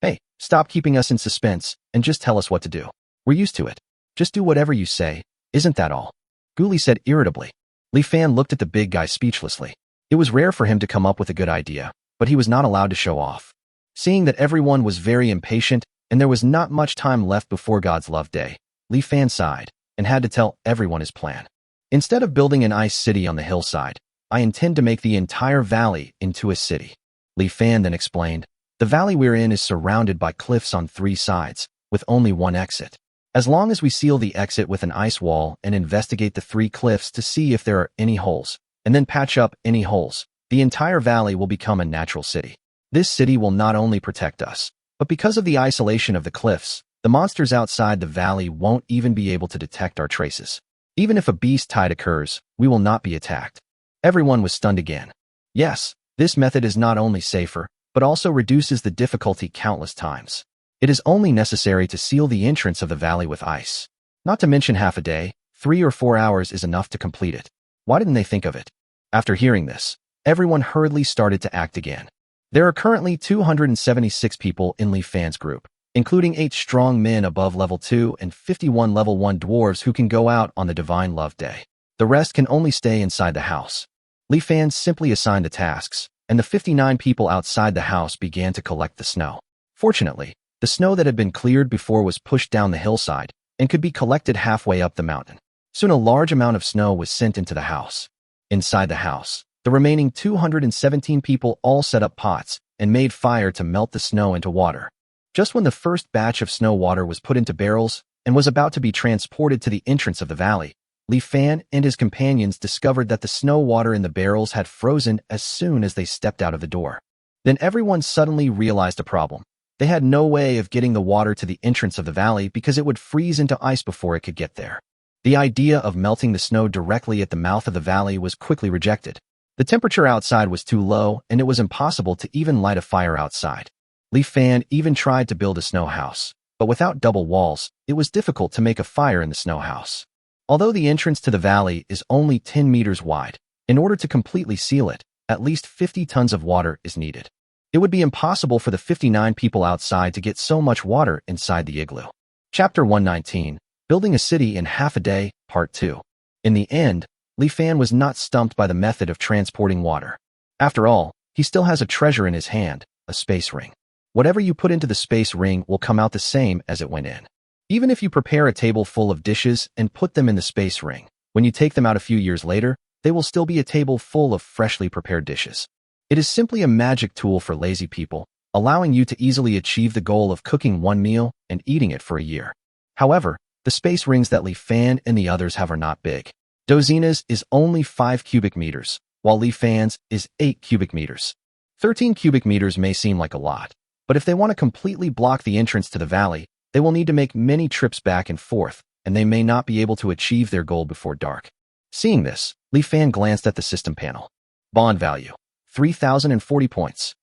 Hey, stop keeping us in suspense and just tell us what to do. We're used to it. Just do whatever you say. Isn't that all? Guli said irritably. Li Fan looked at the big guy speechlessly. It was rare for him to come up with a good idea, but he was not allowed to show off. Seeing that everyone was very impatient and there was not much time left before God's Love Day, Li Fan sighed and had to tell everyone his plan. Instead of building an ice city on the hillside, I intend to make the entire valley into a city. Li Fan then explained, the valley we're in is surrounded by cliffs on 3 sides, with only one exit. As long as we seal the exit with an ice wall and investigate the 3 cliffs to see if there are any holes, and then patch up any holes, the entire valley will become a natural city. This city will not only protect us, but because of the isolation of the cliffs, the monsters outside the valley won't even be able to detect our traces. Even if a beast tide occurs, we will not be attacked. Everyone was stunned again. Yes, this method is not only safer, but also reduces the difficulty countless times. It is only necessary to seal the entrance of the valley with ice. Not to mention half a day, 3 or 4 hours is enough to complete it. Why didn't they think of it? After hearing this, everyone hurriedly started to act again. There are currently 276 people in Li Fan's group, including 8 strong men above level 2 and 51 level 1 dwarves who can go out on the Divine Love Day. The rest can only stay inside the house. Li Fan simply assigned the tasks, and the 59 people outside the house began to collect the snow. Fortunately, the snow that had been cleared before was pushed down the hillside and could be collected halfway up the mountain. Soon a large amount of snow was sent into the house. Inside the house, the remaining 217 people all set up pots and made fire to melt the snow into water. Just when the first batch of snow water was put into barrels and was about to be transported to the entrance of the valley, Li Fan and his companions discovered that the snow water in the barrels had frozen as soon as they stepped out of the door. Then everyone suddenly realized a problem. They had no way of getting the water to the entrance of the valley because it would freeze into ice before it could get there. The idea of melting the snow directly at the mouth of the valley was quickly rejected. The temperature outside was too low and it was impossible to even light a fire outside. Li Fan even tried to build a snow house, but without double walls, it was difficult to make a fire in the snow house. Although the entrance to the valley is only 10 meters wide, in order to completely seal it, at least 50 tons of water is needed. It would be impossible for the 59 people outside to get so much water inside the igloo. Chapter 119, Building a City in Half a Day, Part 2. In the end, Li Fan was not stumped by the method of transporting water. After all, he still has a treasure in his hand, a space ring. Whatever you put into the space ring will come out the same as it went in. Even if you prepare a table full of dishes and put them in the space ring, when you take them out a few years later, they will still be a table full of freshly prepared dishes. It is simply a magic tool for lazy people, allowing you to easily achieve the goal of cooking one meal and eating it for a year. However, the space rings that Li Fan and the others have are not big. Dozina's is only 5 cubic meters, while Li Fan's is 8 cubic meters. 13 cubic meters may seem like a lot, but if they want to completely block the entrance to the valley, they will need to make many trips back and forth, and they may not be able to achieve their goal before dark. Seeing this, Li Fan glanced at the system panel. Bond value, 3,040 points.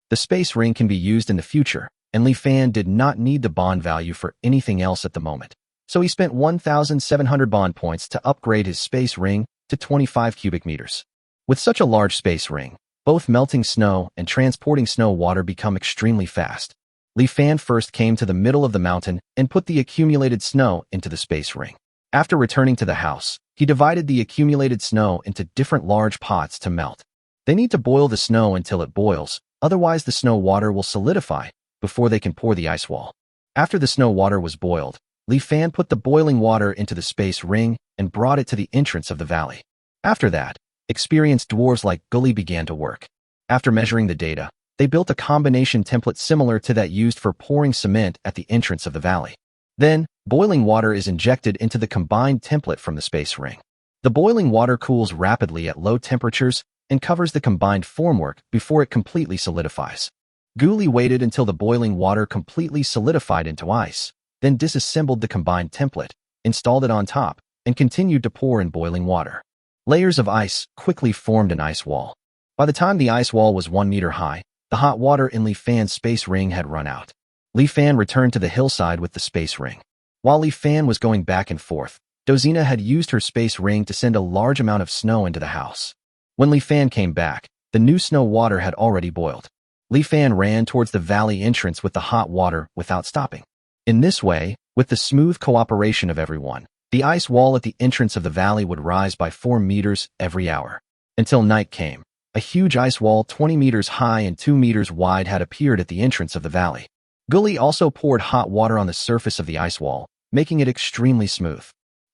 The space ring can be used in the future, and Li Fan did not need the bond value for anything else at the moment. So he spent 1,700 bond points to upgrade his space ring to 25 cubic meters. With such a large space ring, both melting snow and transporting snow water become extremely fast. Li Fan first came to the middle of the mountain and put the accumulated snow into the space ring. After returning to the house, he divided the accumulated snow into different large pots to melt. They need to boil the snow until it boils, otherwise the snow water will solidify before they can pour the ice wall. After the snow water was boiled, Li Fan put the boiling water into the space ring and brought it to the entrance of the valley. After that, experienced dwarves like Gully began to work. After measuring the data, they built a combination template similar to that used for pouring cement at the entrance of the valley. Then, boiling water is injected into the combined template from the space ring. The boiling water cools rapidly at low temperatures and covers the combined formwork before it completely solidifies. Guli waited until the boiling water completely solidified into ice, then disassembled the combined template, installed it on top, and continued to pour in boiling water. Layers of ice quickly formed an ice wall. By the time the ice wall was 1 meter high, the hot water in Li Fan's space ring had run out. Li Fan returned to the hillside with the space ring. While Li Fan was going back and forth, Dozina had used her space ring to send a large amount of snow into the house. When Li Fan came back, the new snow water had already boiled. Li Fan ran towards the valley entrance with the hot water without stopping. In this way, with the smooth cooperation of everyone, the ice wall at the entrance of the valley would rise by 4 meters every hour. Until night came, a huge ice wall 20 meters high and 2 meters wide had appeared at the entrance of the valley. Guli also poured hot water on the surface of the ice wall, making it extremely smooth.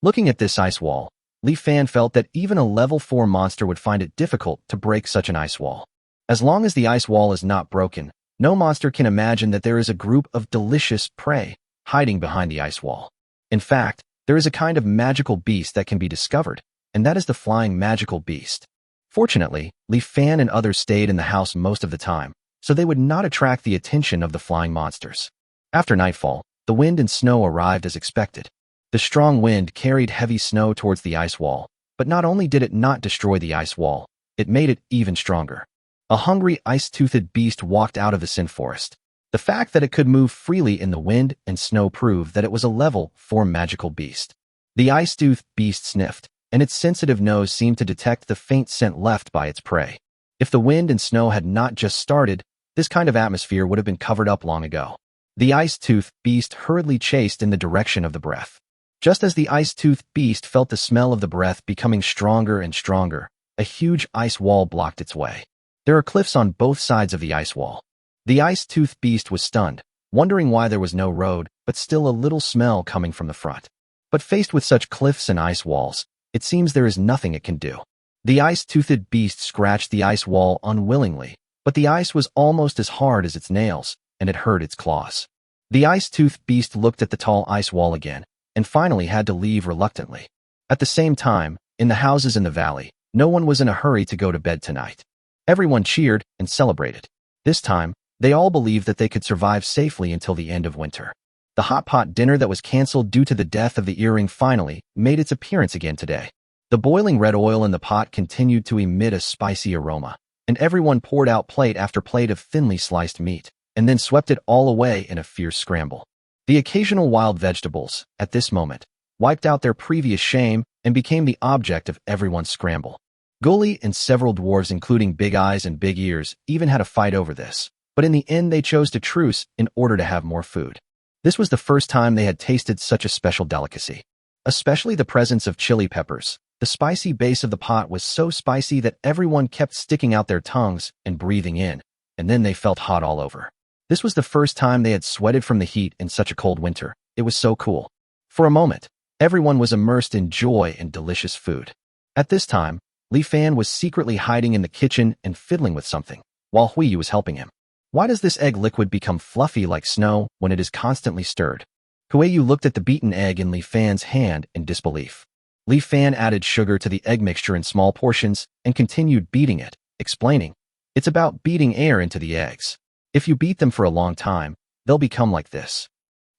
Looking at this ice wall, Li Fan felt that even a level 4 monster would find it difficult to break such an ice wall. As long as the ice wall is not broken, no monster can imagine that there is a group of delicious prey hiding behind the ice wall. In fact, there is a kind of magical beast that can be discovered, and that is the flying magical beast. Fortunately, Li Fan and others stayed in the house most of the time, so they would not attract the attention of the flying monsters. After nightfall, the wind and snow arrived as expected. The strong wind carried heavy snow towards the ice wall, but not only did it not destroy the ice wall, it made it even stronger. A hungry, ice-toothed beast walked out of the Sin Forest. The fact that it could move freely in the wind and snow proved that it was a level 4 magical beast. The ice-toothed beast sniffed, and its sensitive nose seemed to detect the faint scent left by its prey. If the wind and snow had not just started, this kind of atmosphere would have been covered up long ago. The ice-toothed beast hurriedly chased in the direction of the breath. Just as the ice-toothed beast felt the smell of the breath becoming stronger and stronger, a huge ice wall blocked its way. There are cliffs on both sides of the ice wall. The ice-toothed beast was stunned, wondering why there was no road, but still a little smell coming from the front. But faced with such cliffs and ice walls, it seems there is nothing it can do. The ice-toothed beast scratched the ice wall unwillingly, but the ice was almost as hard as its nails, and it hurt its claws. The ice-toothed beast looked at the tall ice wall again, and finally had to leave reluctantly. At the same time, in the houses in the valley, no one was in a hurry to go to bed tonight. Everyone cheered and celebrated. This time, they all believed that they could survive safely until the end of winter. The hot pot dinner that was canceled due to the death of the earring finally made its appearance again today. The boiling red oil in the pot continued to emit a spicy aroma, and everyone poured out plate after plate of thinly sliced meat, and then swept it all away in a fierce scramble. The occasional wild vegetables, at this moment, wiped out their previous shame and became the object of everyone's scramble. Guli and several dwarves, including Big Eyes and Big Ears, even had a fight over this, but in the end they chose to truce in order to have more food. This was the first time they had tasted such a special delicacy. Especially the presence of chili peppers. The spicy base of the pot was so spicy that everyone kept sticking out their tongues and breathing in, and then they felt hot all over. This was the first time they had sweated from the heat in such a cold winter. It was so cool. For a moment, everyone was immersed in joy and delicious food. At this time, Li Fan was secretly hiding in the kitchen and fiddling with something, while Huiyu was helping him. Why does this egg liquid become fluffy like snow when it is constantly stirred? Huiyu looked at the beaten egg in Li Fan's hand in disbelief. Li Fan added sugar to the egg mixture in small portions and continued beating it, explaining, "It's about beating air into the eggs. If you beat them for a long time, they'll become like this."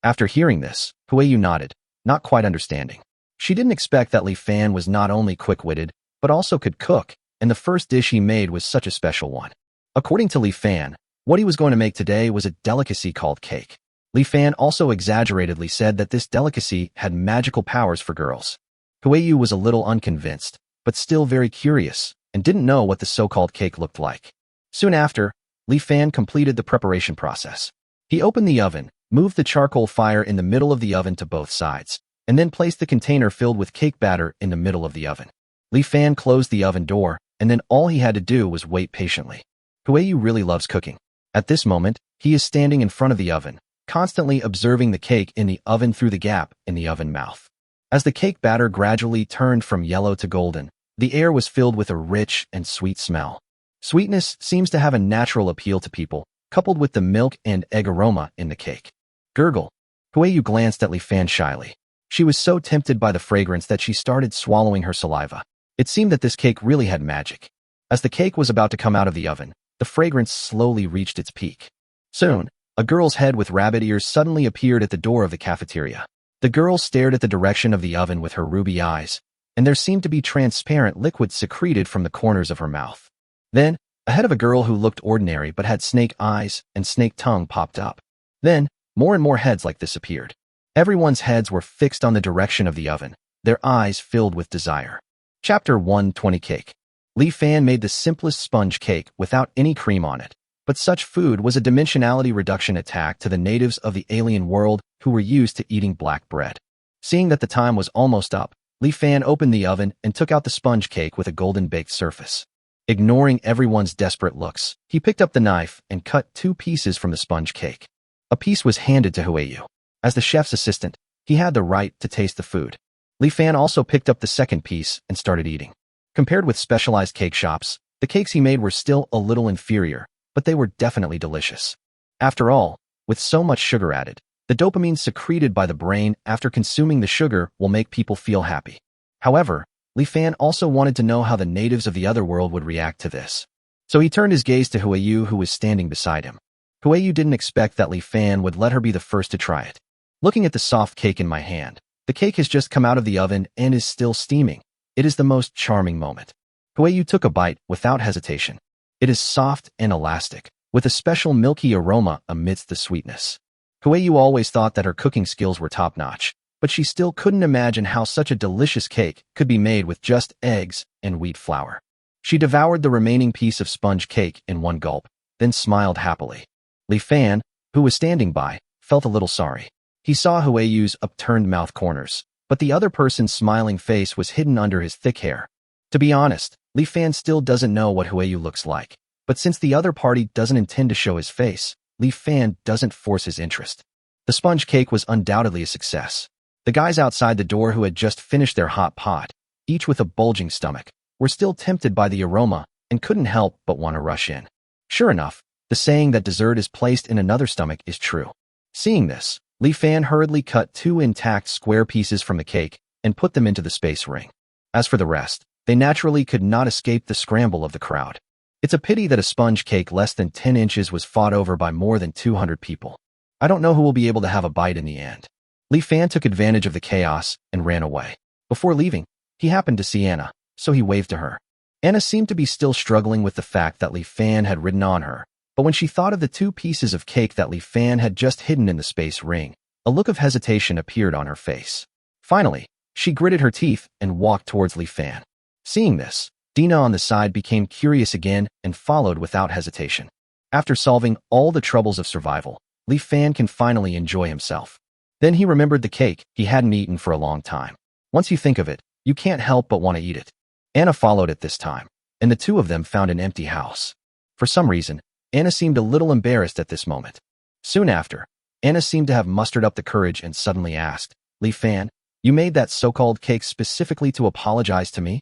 After hearing this, Huiyu nodded, not quite understanding. She didn't expect that Li Fan was not only quick-witted, but also could cook, and the first dish he made was such a special one. According to Li Fan, what he was going to make today was a delicacy called cake. Li Fan also exaggeratedly said that this delicacy had magical powers for girls. Huiyu was a little unconvinced, but still very curious, and didn't know what the so-called cake looked like. Soon after, Li Fan completed the preparation process. He opened the oven, moved the charcoal fire in the middle of the oven to both sides, and then placed the container filled with cake batter in the middle of the oven. Li Fan closed the oven door, and then all he had to do was wait patiently. Huiyu really loves cooking. At this moment, he is standing in front of the oven, constantly observing the cake in the oven through the gap in the oven mouth. As the cake batter gradually turned from yellow to golden, the air was filled with a rich and sweet smell. Sweetness seems to have a natural appeal to people, coupled with the milk and egg aroma in the cake. Gurgle. Huiyu glanced at Li Fan shyly. She was so tempted by the fragrance that she started swallowing her saliva. It seemed that this cake really had magic. As the cake was about to come out of the oven, the fragrance slowly reached its peak. Soon, a girl's head with rabbit ears suddenly appeared at the door of the cafeteria. The girl stared at the direction of the oven with her ruby eyes, and there seemed to be transparent liquid secreted from the corners of her mouth. Then, a head of a girl who looked ordinary but had snake eyes and snake tongue popped up. Then, more and more heads like this appeared. Everyone's heads were fixed on the direction of the oven, their eyes filled with desire. Chapter 120 Cake. Li Fan made the simplest sponge cake without any cream on it, but such food was a dimensionality reduction attack to the natives of the alien world who were used to eating black bread. Seeing that the time was almost up, Li Fan opened the oven and took out the sponge cake with a golden baked surface. Ignoring everyone's desperate looks, he picked up the knife and cut 2 pieces from the sponge cake. A piece was handed to Huiyu. As the chef's assistant, he had the right to taste the food. Li Fan also picked up the second piece and started eating. Compared with specialized cake shops, the cakes he made were still a little inferior, but they were definitely delicious. After all, with so much sugar added, the dopamine secreted by the brain after consuming the sugar will make people feel happy. However, Li Fan also wanted to know how the natives of the other world would react to this. So he turned his gaze to Huiyu, who was standing beside him. Huiyu didn't expect that Li Fan would let her be the first to try it. Looking at the soft cake in my hand, the cake has just come out of the oven and is still steaming. It is the most charming moment. Huiyu took a bite without hesitation. It is soft and elastic, with a special milky aroma amidst the sweetness. Huiyu always thought that her cooking skills were top-notch, but she still couldn't imagine how such a delicious cake could be made with just eggs and wheat flour. She devoured the remaining piece of sponge cake in one gulp, then smiled happily. Li Fan, who was standing by, felt a little sorry. He saw Huiyu's upturned mouth corners, but the other person's smiling face was hidden under his thick hair. To be honest, Li Fan still doesn't know what Huiyu looks like, but since the other party doesn't intend to show his face, Li Fan doesn't force his interest. The sponge cake was undoubtedly a success. The guys outside the door who had just finished their hot pot, each with a bulging stomach, were still tempted by the aroma and couldn't help but want to rush in. Sure enough, the saying that dessert is placed in another stomach is true. Seeing this, Li Fan hurriedly cut 2 intact square pieces from the cake and put them into the space ring. As for the rest, they naturally could not escape the scramble of the crowd. It's a pity that a sponge cake less than 10 inches was fought over by more than 200 people. I don't know who will be able to have a bite in the end. Li Fan took advantage of the chaos and ran away. Before leaving, he happened to see Anna, so he waved to her. Anna seemed to be still struggling with the fact that Li Fan had ridden on her, but when she thought of the 2 pieces of cake that Li Fan had just hidden in the space ring, a look of hesitation appeared on her face. Finally, she gritted her teeth and walked towards Li Fan. Seeing this, Dina on the side became curious again and followed without hesitation. After solving all the troubles of survival, Li Fan can finally enjoy himself. Then he remembered the cake he hadn't eaten for a long time. Once you think of it, you can't help but want to eat it. Anna followed it this time, and the 2 of them found an empty house. For some reason, Anna seemed a little embarrassed at this moment. Soon after, Anna seemed to have mustered up the courage and suddenly asked, Li Fan, you made that so-called cake specifically to apologize to me?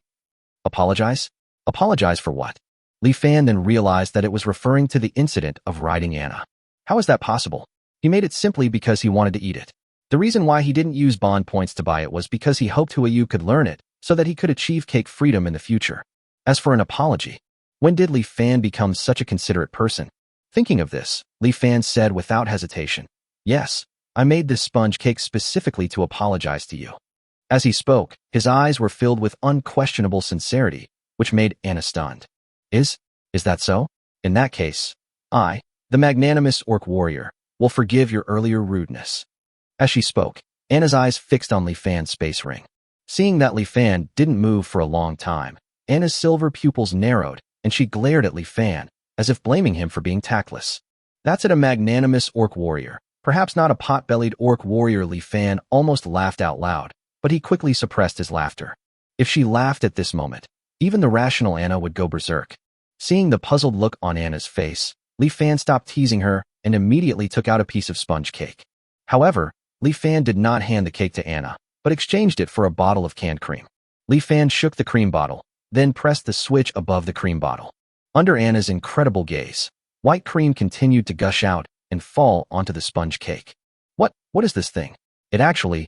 Apologize? Apologize for what? Li Fan then realized that it was referring to the incident of riding Anna. How is that possible? He made it simply because he wanted to eat it. The reason why he didn't use bond points to buy it was because he hoped Huiyu could learn it so that he could achieve cake freedom in the future. As for an apology, when did Li Fan become such a considerate person? Thinking of this, Li Fan said without hesitation, Yes, I made this sponge cake specifically to apologize to you. As he spoke, his eyes were filled with unquestionable sincerity, which made Anna stunned. Is that so? In that case, I, the magnanimous orc warrior, will forgive your earlier rudeness. As she spoke, Anna's eyes fixed on Li Fan's space ring. Seeing that Li Fan didn't move for a long time, Anna's silver pupils narrowed, and she glared at Li Fan, as if blaming him for being tactless. That's it, a magnanimous orc warrior. Perhaps not a pot-bellied orc warrior. Li Fan almost laughed out loud, but he quickly suppressed his laughter. If she laughed at this moment, even the rational Anna would go berserk. Seeing the puzzled look on Anna's face, Li Fan stopped teasing her and immediately took out a piece of sponge cake. However, Li Fan did not hand the cake to Anna, but exchanged it for a bottle of canned cream. Li Fan shook the cream bottle, then pressed the switch above the cream bottle. Under Anna's incredible gaze, white cream continued to gush out and fall onto the sponge cake. What is this thing? It actually,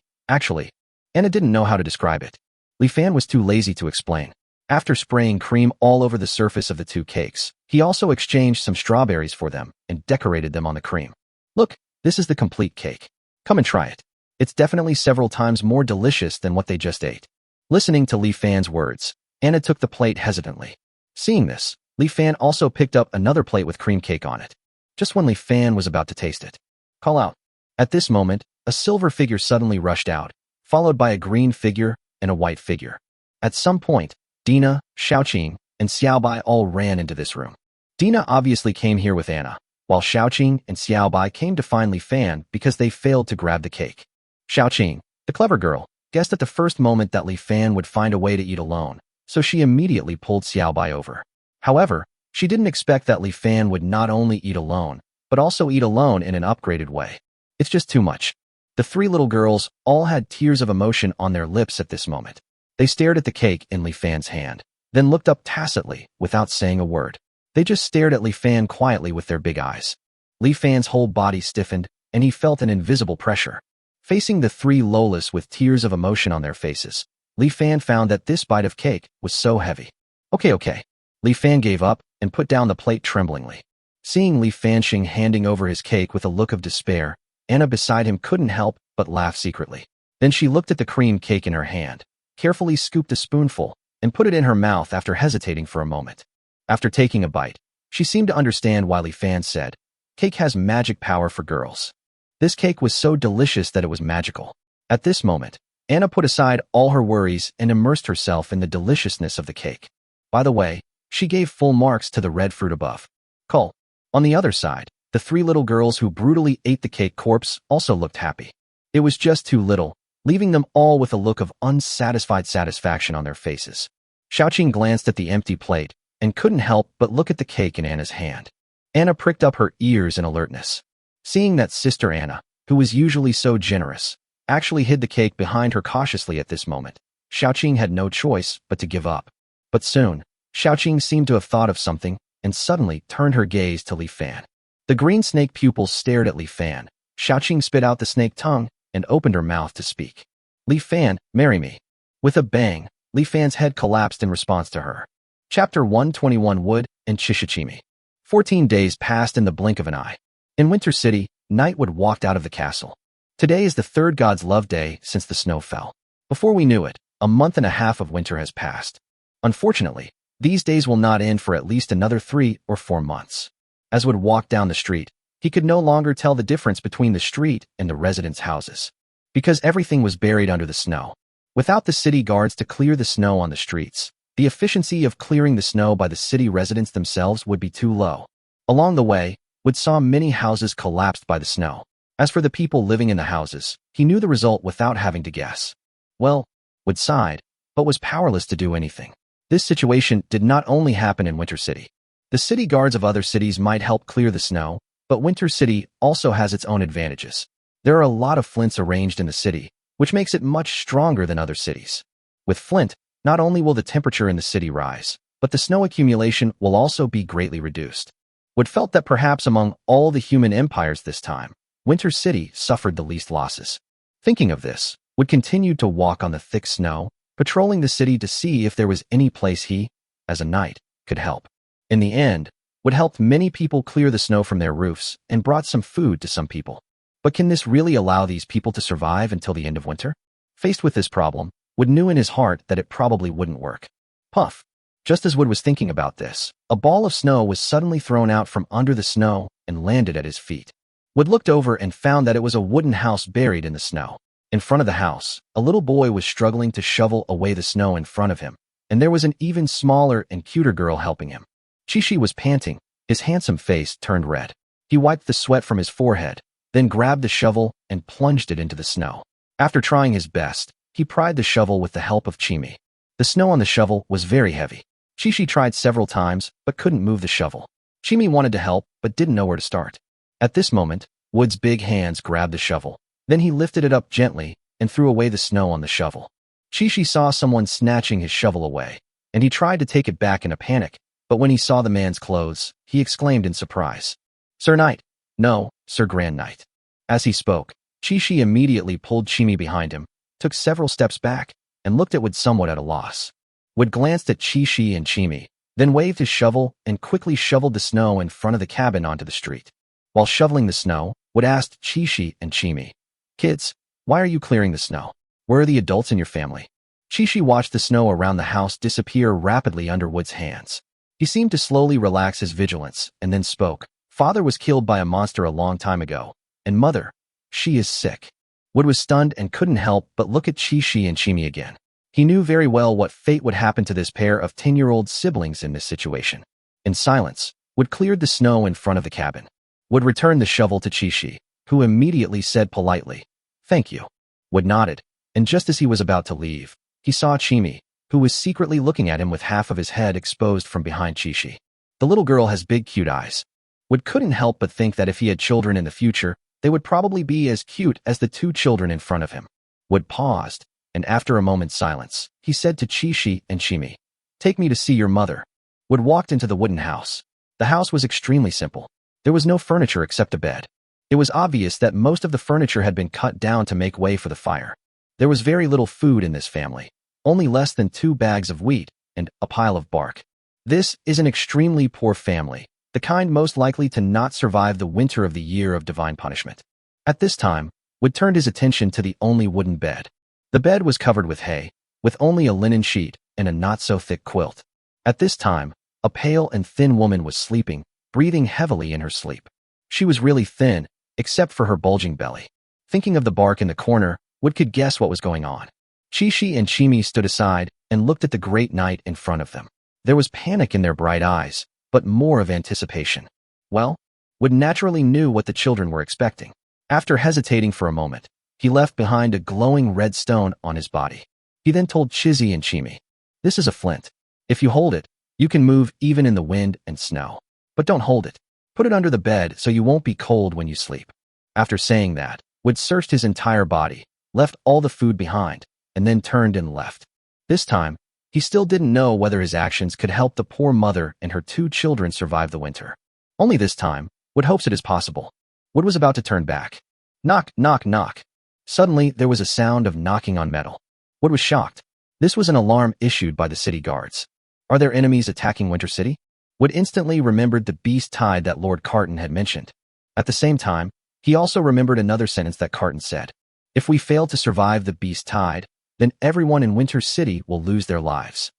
Anna didn't know how to describe it. Li Fan was too lazy to explain. After spraying cream all over the surface of the two cakes, he also exchanged some strawberries for them and decorated them on the cream. Look, this is the complete cake. Come and try it. It's definitely several times more delicious than what they just ate. Listening to Li Fan's words, Anna took the plate hesitantly. Seeing this, Li Fan also picked up another plate with cream cake on it. Just when Li Fan was about to taste it. Call out. At this moment, a silver figure suddenly rushed out, followed by a green figure and a white figure. At some point, Dina, Xiaoqing, and Xiaobai all ran into this room. Dina obviously came here with Anna, while Xiaoqing and Xiaobai came to find Li Fan because they failed to grab the cake. Xiaoqing, the clever girl, guessed at the first moment that Li Fan would find a way to eat alone, so she immediately pulled Xiaobai over. However, she didn't expect that Li Fan would not only eat alone, but also eat alone in an upgraded way. It's just too much. The three little girls all had tears of emotion on their lips at this moment. They stared at the cake in Li Fan's hand, then looked up tacitly without saying a word. They just stared at Li Fan quietly with their big eyes. Li Fan's whole body stiffened, and he felt an invisible pressure. Facing the three Lolas with tears of emotion on their faces, Li Fan found that this bite of cake was so heavy. Okay. Li Fan gave up and put down the plate tremblingly. Seeing Li Fanxing handing over his cake with a look of despair, Anna beside him couldn't help but laugh secretly. Then she looked at the cream cake in her hand, carefully scooped a spoonful, and put it in her mouth after hesitating for a moment. After taking a bite, she seemed to understand why Li Fan said, "Cake has magic power for girls." This cake was so delicious that it was magical. At this moment, Anna put aside all her worries and immersed herself in the deliciousness of the cake. By the way, she gave full marks to the red fruit above. Cull. On the other side, the three little girls who brutally ate the cake corpse also looked happy. It was just too little, leaving them all with a look of unsatisfied satisfaction on their faces. Xiaoqing glanced at the empty plate and couldn't help but look at the cake in Anna's hand. Anna pricked up her ears in alertness. Seeing that Sister Anna, who was usually so generous, actually hid the cake behind her cautiously at this moment, Xiaoqing had no choice but to give up. But soon, Xiaoqing seemed to have thought of something and suddenly turned her gaze to Li Fan. The green snake pupils stared at Li Fan. Xiaoqing spit out the snake tongue and opened her mouth to speak. Li Fan, marry me. With a bang, Li Fan's head collapsed in response to her. Chapter 121 Wood and Chichichimi. 14 days passed in the blink of an eye. In Winter City, Nightwood walked out of the castle. Today is the third god's love day since the snow fell. Before we knew it, a month and a half of winter has passed. Unfortunately, these days will not end for at least another 3 or 4 months. As Wood walked down the street, he could no longer tell the difference between the street and the residents' houses, because everything was buried under the snow. Without the city guards to clear the snow on the streets, the efficiency of clearing the snow by the city residents themselves would be too low. Along the way, Wood saw many houses collapsed by the snow. As for the people living in the houses, he knew the result without having to guess. Well, Wood sighed, but was powerless to do anything. This situation did not only happen in Winter City. The city guards of other cities might help clear the snow, but Winter City also has its own advantages. There are a lot of flints arranged in the city, which makes it much stronger than other cities. With flint, not only will the temperature in the city rise, but the snow accumulation will also be greatly reduced. Wood felt that perhaps among all the human empires this time, Winter City suffered the least losses. Thinking of this, Wood continued to walk on the thick snow, patrolling the city to see if there was any place he, as a knight, could help. In the end, Wood helped many people clear the snow from their roofs and brought some food to some people. But can this really allow these people to survive until the end of winter? Faced with this problem, Wood knew in his heart that it probably wouldn't work. Puff! Just as Wood was thinking about this, a ball of snow was suddenly thrown out from under the snow and landed at his feet. Wood looked over and found that it was a wooden house buried in the snow. In front of the house, a little boy was struggling to shovel away the snow in front of him, and there was an even smaller and cuter girl helping him. Chi-Chi was panting, his handsome face turned red. He wiped the sweat from his forehead, then grabbed the shovel and plunged it into the snow. After trying his best, he pried the shovel with the help of Chimi. The snow on the shovel was very heavy. Chi-Chi tried several times, but couldn't move the shovel. Chimi wanted to help, but didn't know where to start. At this moment, Wood's big hands grabbed the shovel. Then he lifted it up gently and threw away the snow on the shovel. Chi-Chi saw someone snatching his shovel away, and he tried to take it back in a panic, but when he saw the man's clothes, he exclaimed in surprise, "Sir Knight." "No, Sir Grand Knight." As he spoke, Chi-Chi immediately pulled Chimi behind him, took several steps back, and looked at Wood somewhat at a loss. Wood glanced at Chi and Chimi, then waved his shovel and quickly shoveled the snow in front of the cabin onto the street. While shoveling the snow, Wood asked Chi and Chimi, "Kids, why are you clearing the snow? Where are the adults in your family?" Chi watched the snow around the house disappear rapidly under Wood's hands. He seemed to slowly relax his vigilance and then spoke. "Father was killed by a monster a long time ago, and Mother, she is sick." Wood was stunned and couldn't help but look at Chi and Chimi again. He knew very well what fate would happen to this pair of 10-year-old siblings in this situation. In silence, Wood cleared the snow in front of the cabin. Wood returned the shovel to Chi, who immediately said politely, "Thank you." Wood nodded, and just as he was about to leave, he saw Chimi, who was secretly looking at him with half of his head exposed from behind Chi. The little girl has big cute eyes. Wood couldn't help but think that if he had children in the future, they would probably be as cute as the two children in front of him. Wood paused, and after a moment's silence, he said to Chi and Chimi, "Take me to see your mother." Wood walked into the wooden house. The house was extremely simple. There was no furniture except a bed. It was obvious that most of the furniture had been cut down to make way for the fire. There was very little food in this family, only less than 2 bags of wheat and a pile of bark. This is an extremely poor family, the kind most likely to not survive the winter of the year of divine punishment. At this time, Wood turned his attention to the only wooden bed. The bed was covered with hay, with only a linen sheet and a not-so-thick quilt. At this time, a pale and thin woman was sleeping, breathing heavily in her sleep. She was really thin, except for her bulging belly. Thinking of the bark in the corner, Wood could guess what was going on. Chi and Chimi stood aside and looked at the great night in front of them. There was panic in their bright eyes, but more of anticipation. Well, Wood naturally knew what the children were expecting. After hesitating for a moment, he left behind a glowing red stone on his body. He then told Chizzy and Chimi, "This is a flint. If you hold it, you can move even in the wind and snow. But don't hold it. Put it under the bed so you won't be cold when you sleep." After saying that, Wood searched his entire body, left all the food behind, and then turned and left. This time, he still didn't know whether his actions could help the poor mother and her 2 children survive the winter. Only this time, Wood hopes it is possible. Wood was about to turn back. Knock, knock, knock. Suddenly, there was a sound of knocking on metal. Wood was shocked. This was an alarm issued by the city guards. Are there enemies attacking Winter City? Wood instantly remembered the beast tide that Lord Carton had mentioned. At the same time, he also remembered another sentence that Carton said. If we fail to survive the beast tide, then everyone in Winter City will lose their lives.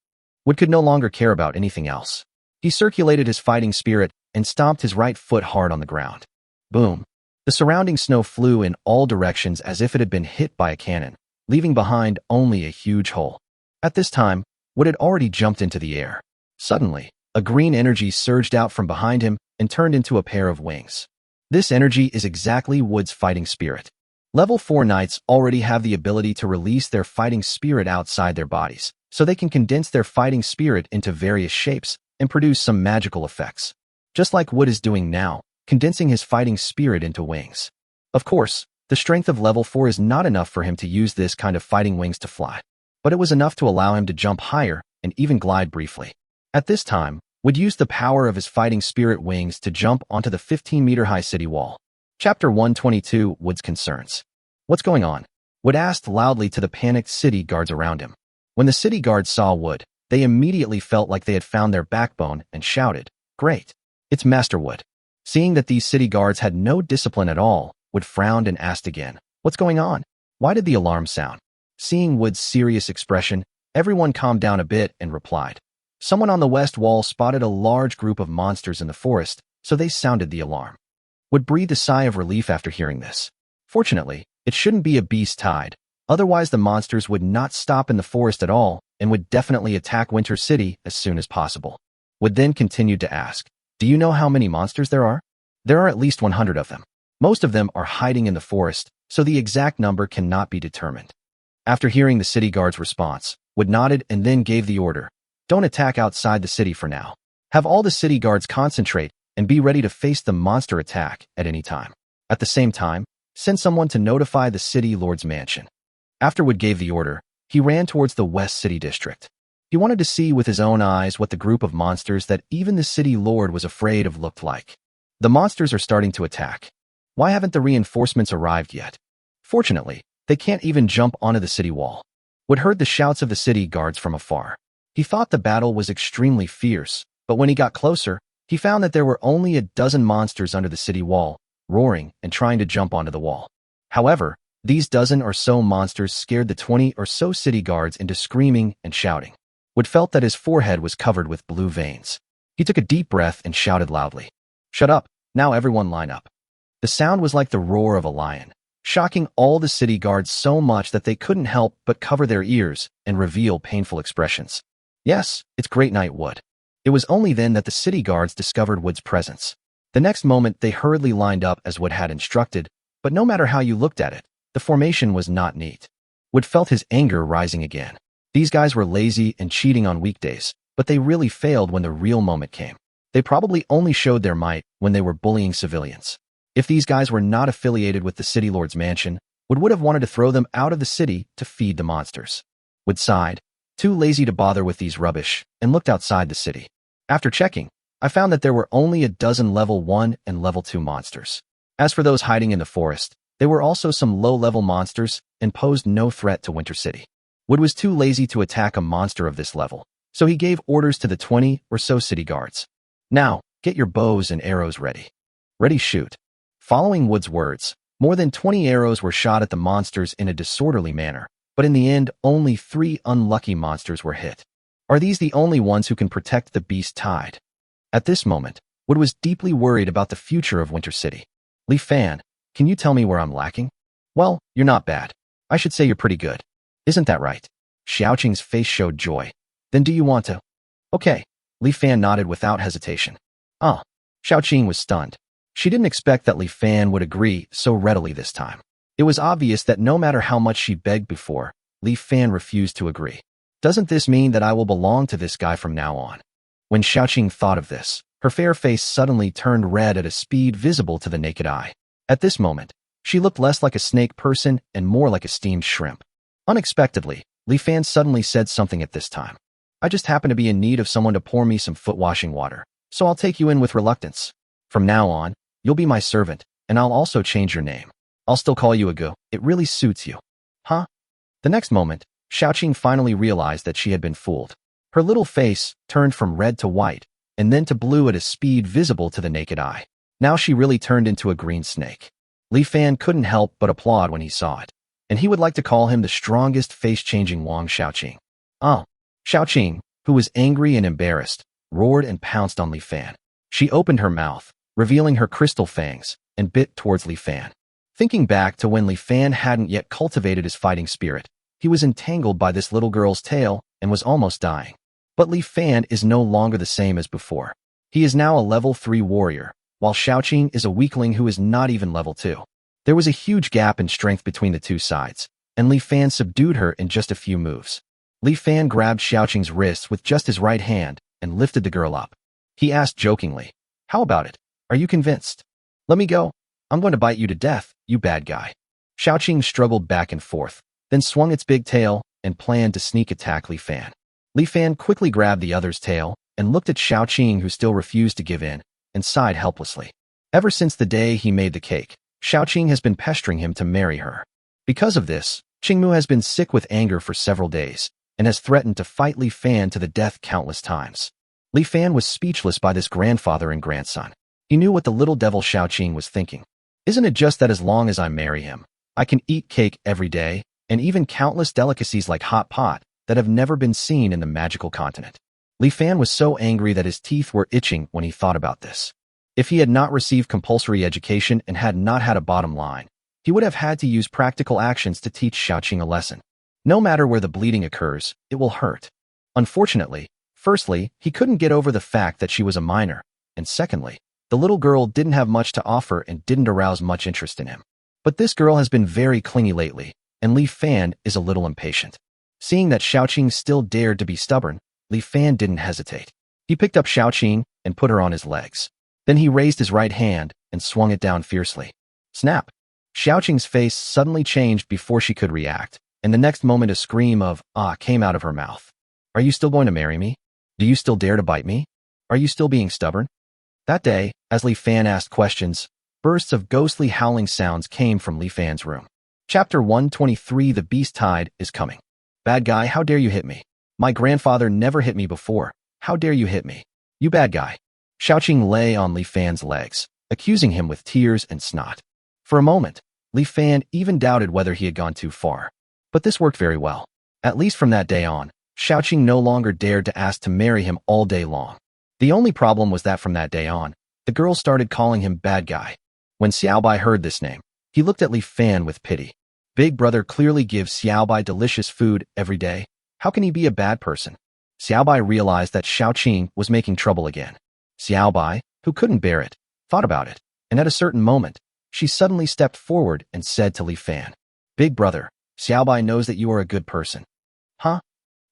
Wood could no longer care about anything else. He circulated his fighting spirit and stomped his right foot hard on the ground. Boom. The surrounding snow flew in all directions as if it had been hit by a cannon, leaving behind only a huge hole. At this time, Wood had already jumped into the air. Suddenly, a green energy surged out from behind him and turned into a pair of wings. This energy is exactly Wood's fighting spirit. Level 4 knights already have the ability to release their fighting spirit outside their bodies, so they can condense their fighting spirit into various shapes and produce some magical effects. Just like Wood is doing now, condensing his fighting spirit into wings. Of course, the strength of level 4 is not enough for him to use this kind of fighting wings to fly, but it was enough to allow him to jump higher and even glide briefly. At this time, Wood used the power of his fighting spirit wings to jump onto the 15-meter-high city wall. Chapter 122, Wood's Concerns. What's going on? Wood asked loudly to the panicked city guards around him. When the city guards saw Wood, they immediately felt like they had found their backbone and shouted, "Great! It's Master Wood." Seeing that these city guards had no discipline at all, Wood frowned and asked again, "What's going on? Why did the alarm sound?" Seeing Wood's serious expression, everyone calmed down a bit and replied, "Someone on the west wall spotted a large group of monsters in the forest, so they sounded the alarm." Wood breathed a sigh of relief after hearing this. Fortunately, it shouldn't be a beast tide, otherwise the monsters would not stop in the forest at all and would definitely attack Winter City as soon as possible. Wood then continued to ask, "Do you know how many monsters there are?" "There are at least 100 of them. Most of them are hiding in the forest, so the exact number cannot be determined." After hearing the city guard's response, Wood nodded and then gave the order, "Don't attack outside the city for now. Have all the city guards concentrate and be ready to face the monster attack at any time. At the same time, send someone to notify the city lord's mansion." After Wood gave the order, he ran towards the West City District. He wanted to see with his own eyes what the group of monsters that even the city lord was afraid of looked like. The monsters are starting to attack. Why haven't the reinforcements arrived yet? Fortunately, they can't even jump onto the city wall. Wood heard the shouts of the city guards from afar. He thought the battle was extremely fierce, but when he got closer, he found that there were only a dozen monsters under the city wall, roaring and trying to jump onto the wall. However, these dozen or so monsters scared the 20 or so city guards into screaming and shouting. Wood felt that his forehead was covered with blue veins. He took a deep breath and shouted loudly, "Shut up, now everyone line up." The sound was like the roar of a lion, shocking all the city guards so much that they couldn't help but cover their ears and reveal painful expressions. Yes, it's great night, Wood. It was only then that the city guards discovered Wood's presence. The next moment, they hurriedly lined up as Wood had instructed, but no matter how you looked at it, the formation was not neat. Wood felt his anger rising again. These guys were lazy and cheating on weekdays, but they really failed when the real moment came. They probably only showed their might when they were bullying civilians. If these guys were not affiliated with the city lord's mansion, Wood would have wanted to throw them out of the city to feed the monsters. Wood sighed, too lazy to bother with these rubbish, and looked outside the city. After checking, I found that there were only a dozen level 1 and level 2 monsters. As for those hiding in the forest, there were also some low-level monsters and posed no threat to Winter City. Wood was too lazy to attack a monster of this level, so he gave orders to the 20 or so city guards. "Now, get your bows and arrows ready. Ready, shoot." Following Wood's words, more than 20 arrows were shot at the monsters in a disorderly manner, but in the end, only 3 unlucky monsters were hit. Are these the only ones who can protect the beast tide? At this moment, Wood was deeply worried about the future of Winter City. "Li Fan, can you tell me where I'm lacking?" "Well, you're not bad. I should say you're pretty good. Isn't that right?" Xiaoqing's face showed joy. "Then do you want to?" "Okay." Li Fan nodded without hesitation. "Ah." Xiaoqing was stunned. She didn't expect that Li Fan would agree so readily this time. It was obvious that no matter how much she begged before, Li Fan refused to agree. "Doesn't this mean that I will belong to this guy from now on?" When Xiaoqing thought of this, her fair face suddenly turned red at a speed visible to the naked eye. At this moment, she looked less like a snake person and more like a steamed shrimp. Unexpectedly, Li Fan suddenly said something at this time. "I just happen to be in need of someone to pour me some foot-washing water, so I'll take you in with reluctance. From now on, you'll be my servant, and I'll also change your name. I'll still call you Agu. It really suits you." "Huh?" The next moment, Xiaoqing finally realized that she had been fooled. Her little face turned from red to white, and then to blue at a speed visible to the naked eye. Now she really turned into a green snake. Li Fan couldn't help but applaud when he saw it, and he would like to call him the strongest face-changing Wang Xiaoqing. "Oh." Xiaoqing, who was angry and embarrassed, roared and pounced on Li Fan. She opened her mouth, revealing her crystal fangs, and bit towards Li Fan. Thinking back to when Li Fan hadn't yet cultivated his fighting spirit, he was entangled by this little girl's tail and was almost dying. But Li Fan is no longer the same as before. He is now a level 3 warrior, while Xiaoqing is a weakling who is not even level 2. There was a huge gap in strength between the two sides, and Li Fan subdued her in just a few moves. Li Fan grabbed Xiaoqing's wrists with just his right hand and lifted the girl up. He asked jokingly, "How about it? Are you convinced? Let me go. I'm going to bite you to death, you bad guy." Xiaoqing struggled back and forth, then swung its big tail and planned to sneak attack Li Fan. Li Fan quickly grabbed the other's tail and looked at Xiaoqing, who still refused to give in, and sighed helplessly. Ever since the day he made the cake, Xiaoqing has been pestering him to marry her. Because of this, Qingmu has been sick with anger for several days and has threatened to fight Li Fan to the death countless times. Li Fan was speechless by this grandfather and grandson. He knew what the little devil Xiaoqing was thinking. "Isn't it just that as long as I marry him, I can eat cake every day, and even countless delicacies like hot pot that have never been seen in the magical continent?" Li Fan was so angry that his teeth were itching when he thought about this. If he had not received compulsory education and had not had a bottom line, he would have had to use practical actions to teach Xiaoqing a lesson. No matter where the bleeding occurs, it will hurt. Unfortunately, firstly, he couldn't get over the fact that she was a minor, and secondly, the little girl didn't have much to offer and didn't arouse much interest in him. But this girl has been very clingy lately, and Li Fan is a little impatient. Seeing that Xiaoqing still dared to be stubborn, Li Fan didn't hesitate. He picked up Xiaoqing and put her on his legs. Then he raised his right hand and swung it down fiercely. Snap! Xiaoqing's face suddenly changed before she could react, and the next moment a scream of "ah" came out of her mouth. "Are you still going to marry me? Do you still dare to bite me? Are you still being stubborn?" That day, as Li Fan asked questions, bursts of ghostly howling sounds came from Li Fan's room. Chapter 123 The Beast Tide is coming. "Bad guy, how dare you hit me? My grandfather never hit me before. How dare you hit me? You bad guy. Xiaoqing lay on Li Fan's legs, accusing him with tears and snot. For a moment, Li Fan even doubted whether he had gone too far. But this worked very well. At least from that day on, Xiaoqing no longer dared to ask to marry him all day long. The only problem was that from that day on, the girl started calling him bad guy. When Xiaobai heard this name, he looked at Li Fan with pity. Big brother clearly gives Xiaobai delicious food every day. How can he be a bad person? Xiaobai realized that Xiaoqing was making trouble again. Xiaobai, who couldn't bear it, thought about it, and at a certain moment, she suddenly stepped forward and said to Li Fan, Big brother, Xiaobai knows that you are a good person. Huh?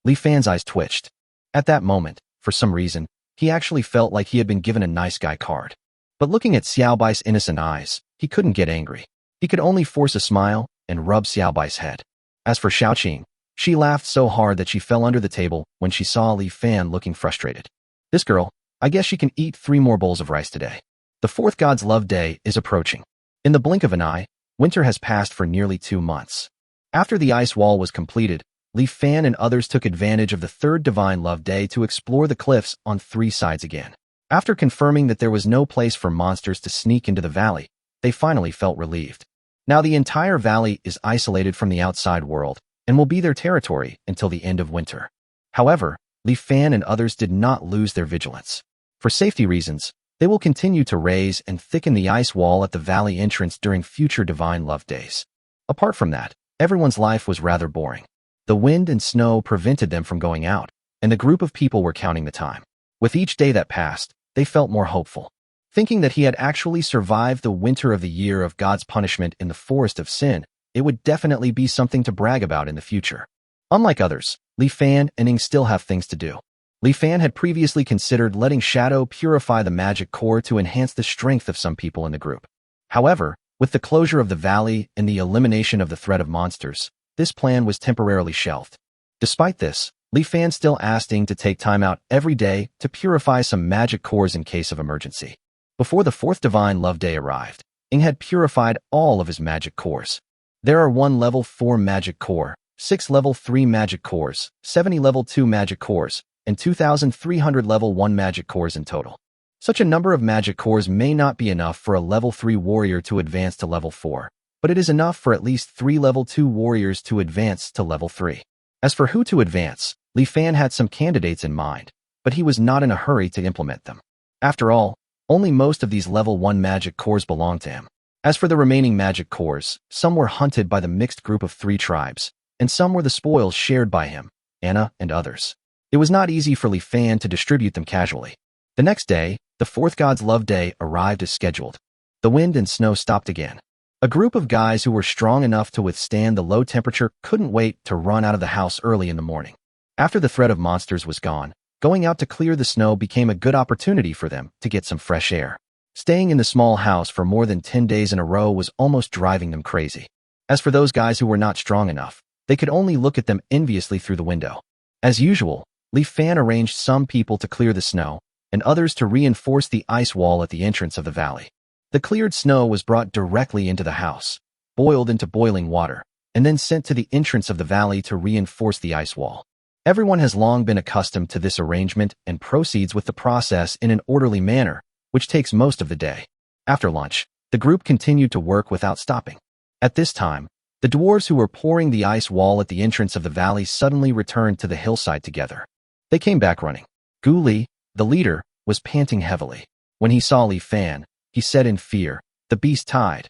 Li Fan's eyes twitched. At that moment, for some reason, he actually felt like he had been given a nice guy card. But looking at Xiaobai's innocent eyes, he couldn't get angry. He could only force a smile and rub Xiaobai's head. As for Xiaoqing, she laughed so hard that she fell under the table when she saw Li Fan looking frustrated. This girl, I guess she can eat 3 more bowls of rice today. The 4th God's Love Day is approaching. In the blink of an eye, winter has passed for nearly 2 months. After the ice wall was completed, Li Fan and others took advantage of the 3rd Divine Love Day to explore the cliffs on 3 sides again. After confirming that there was no place for monsters to sneak into the valley, they finally felt relieved. Now the entire valley is isolated from the outside world and will be their territory until the end of winter. However, Li Fan and others did not lose their vigilance. For safety reasons, they will continue to raise and thicken the ice wall at the valley entrance during future Divine Love Days. Apart from that, everyone's life was rather boring. The wind and snow prevented them from going out, and the group of people were counting the time. With each day that passed, they felt more hopeful. Thinking that he had actually survived the winter of the year of God's punishment in the Forest of Sin, it would definitely be something to brag about in the future. Unlike others, Li Fan and Ning still have things to do. Li Fan had previously considered letting Shadow purify the magic core to enhance the strength of some people in the group. However, with the closure of the valley and the elimination of the threat of monsters, this plan was temporarily shelved. Despite this, Li Fan still asked Ning to take time out every day to purify some magic cores in case of emergency. Before the 4th Divine Love Day arrived, Ning had purified all of his magic cores. There are 1 level 4 magic core, 6 level 3 magic cores, 70 level 2 magic cores, and 2,300 level 1 magic cores in total. Such a number of magic cores may not be enough for a level 3 warrior to advance to level 4, but it is enough for at least 3 level 2 warriors to advance to level 3. As for who to advance, Li Fan had some candidates in mind, but he was not in a hurry to implement them. After all, only most of these level 1 magic cores belonged to him. As for the remaining magic cores, some were hunted by the mixed group of 3 tribes, and some were the spoils shared by him, Anna, and others. It was not easy for Li Fan to distribute them casually. The next day, the 4th God's Love Day arrived as scheduled. The wind and snow stopped again. A group of guys who were strong enough to withstand the low temperature couldn't wait to run out of the house early in the morning. After the threat of monsters was gone, going out to clear the snow became a good opportunity for them to get some fresh air. Staying in the small house for more than 10 days in a row was almost driving them crazy. As for those guys who were not strong enough, they could only look at them enviously through the window. As usual, Li Fan arranged some people to clear the snow, and others to reinforce the ice wall at the entrance of the valley. The cleared snow was brought directly into the house, boiled into boiling water, and then sent to the entrance of the valley to reinforce the ice wall. Everyone has long been accustomed to this arrangement and proceeds with the process in an orderly manner, which takes most of the day. After lunch, the group continued to work without stopping. At this time, the dwarves who were pouring the ice wall at the entrance of the valley suddenly returned to the hillside together. They came back running. Gu Li, the leader, was panting heavily. When he saw Li Fan, he said in fear, "The beast tide.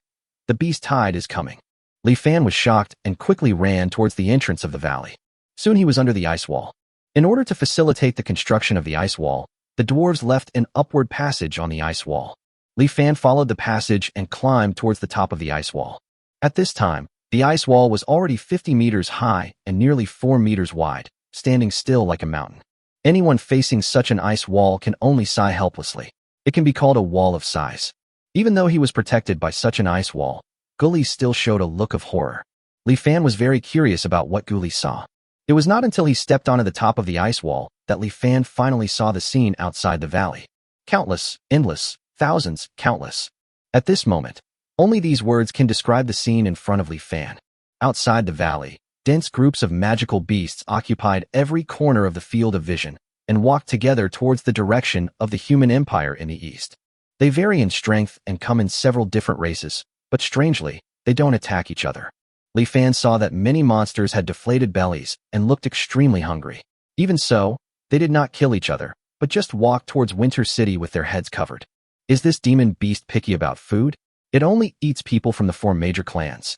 The beast tide is coming." Li Fan was shocked and quickly ran towards the entrance of the valley. Soon he was under the ice wall. In order to facilitate the construction of the ice wall, the dwarves left an upward passage on the ice wall. Li Fan followed the passage and climbed towards the top of the ice wall. At this time, the ice wall was already 50 meters high and nearly 4 meters wide, standing still like a mountain. Anyone facing such an ice wall can only sigh helplessly. It can be called a wall of sighs. Even though he was protected by such an ice wall, Guli still showed a look of horror. Li Fan was very curious about what Guli saw. It was not until he stepped onto the top of the ice wall that Li Fan finally saw the scene outside the valley. Countless, endless, thousands, countless. At this moment, only these words can describe the scene in front of Li Fan. Outside the valley, Dense groups of magical beasts occupied every corner of the field of vision and walked together towards the direction of the human empire in the east. They vary in strength and come in several different races, but strangely, they don't attack each other. Li Fan saw that many monsters had deflated bellies and looked extremely hungry. Even so, they did not kill each other, but just walked towards Winter City with their heads covered. Is this demon beast picky about food? It only eats people from the 4 major clans.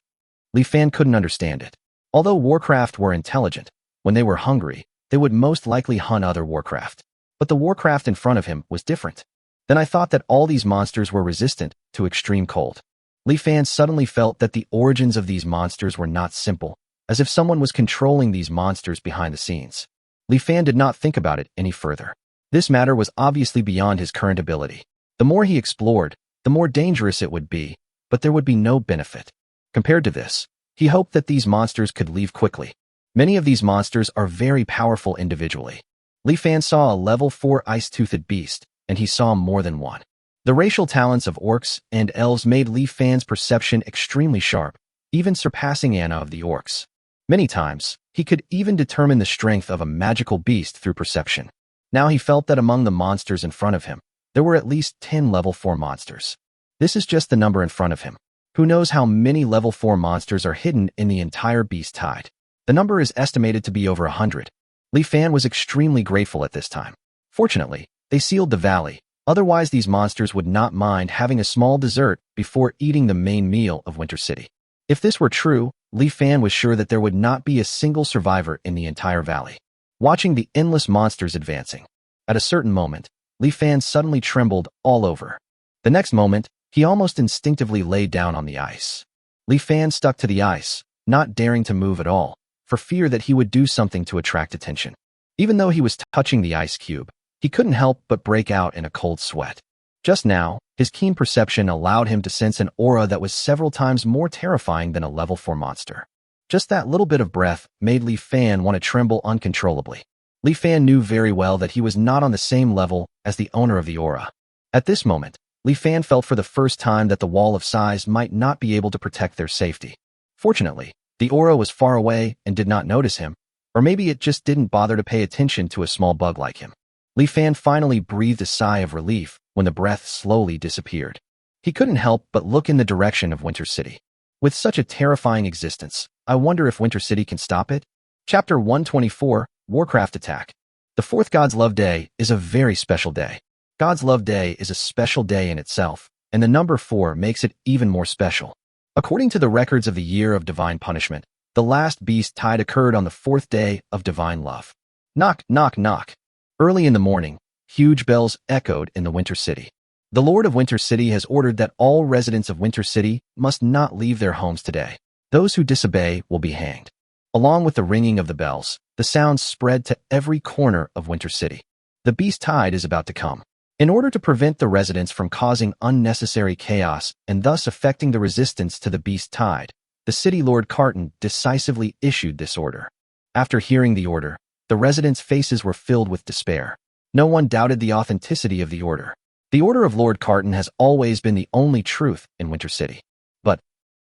Li Fan couldn't understand it. Although Warcraft were intelligent, when they were hungry, they would most likely hunt other Warcraft. But the Warcraft in front of him was different. Then I thought that all these monsters were resistant to extreme cold. Li Fan suddenly felt that the origins of these monsters were not simple, as if someone was controlling these monsters behind the scenes. Li Fan did not think about it any further. This matter was obviously beyond his current ability. The more he explored, the more dangerous it would be, but there would be no benefit. Compared to this, he hoped that these monsters could leave quickly. Many of these monsters are very powerful individually. Li Fan saw a level 4 ice-toothed beast, and he saw more than one. The racial talents of orcs and elves made Li Fan's perception extremely sharp, even surpassing Anna of the orcs. Many times, he could even determine the strength of a magical beast through perception. Now he felt that among the monsters in front of him, there were at least 10 level 4 monsters. This is just the number in front of him. Who knows how many level 4 monsters are hidden in the entire beast tide? The number is estimated to be over 100. Li Fan was extremely grateful at this time. Fortunately, they sealed the valley. Otherwise, these monsters would not mind having a small dessert before eating the main meal of Winter City. If this were true, Li Fan was sure that there would not be a single survivor in the entire valley. Watching the endless monsters advancing. At a certain moment, Li Fan suddenly trembled all over. The next moment, he almost instinctively lay down on the ice. Li Fan stuck to the ice, not daring to move at all, for fear that he would do something to attract attention. Even though he was touching the ice cube, he couldn't help but break out in a cold sweat. Just now, his keen perception allowed him to sense an aura that was several times more terrifying than a level 4 monster. Just that little bit of breath made Li Fan want to tremble uncontrollably. Li Fan knew very well that he was not on the same level as the owner of the aura. At this moment, Li Fan felt for the first time that the wall of size might not be able to protect their safety. Fortunately, the aura was far away and did not notice him, or maybe it just didn't bother to pay attention to a small bug like him. Li Fan finally breathed a sigh of relief when the breath slowly disappeared. He couldn't help but look in the direction of Winter City. With such a terrifying existence, I wonder if Winter City can stop it? Chapter 124, Warcraft Attack. The 4th God's Love Day is a very special day. God's Love Day is a special day in itself, and the number 4 makes it even more special. According to the records of the Year of Divine Punishment, the last beast tide occurred on the 4th day of Divine Love. Knock, knock, knock. Early in the morning, huge bells echoed in the Winter City. The Lord of Winter City has ordered that all residents of Winter City must not leave their homes today. Those who disobey will be hanged. Along with the ringing of the bells, the sounds spread to every corner of Winter City. The beast tide is about to come. In order to prevent the residents from causing unnecessary chaos and thus affecting the resistance to the beast tide, the city lord Carton decisively issued this order. After hearing the order, the residents' faces were filled with despair. No one doubted the authenticity of the order. The order of Lord Carton has always been the only truth in Winter City. But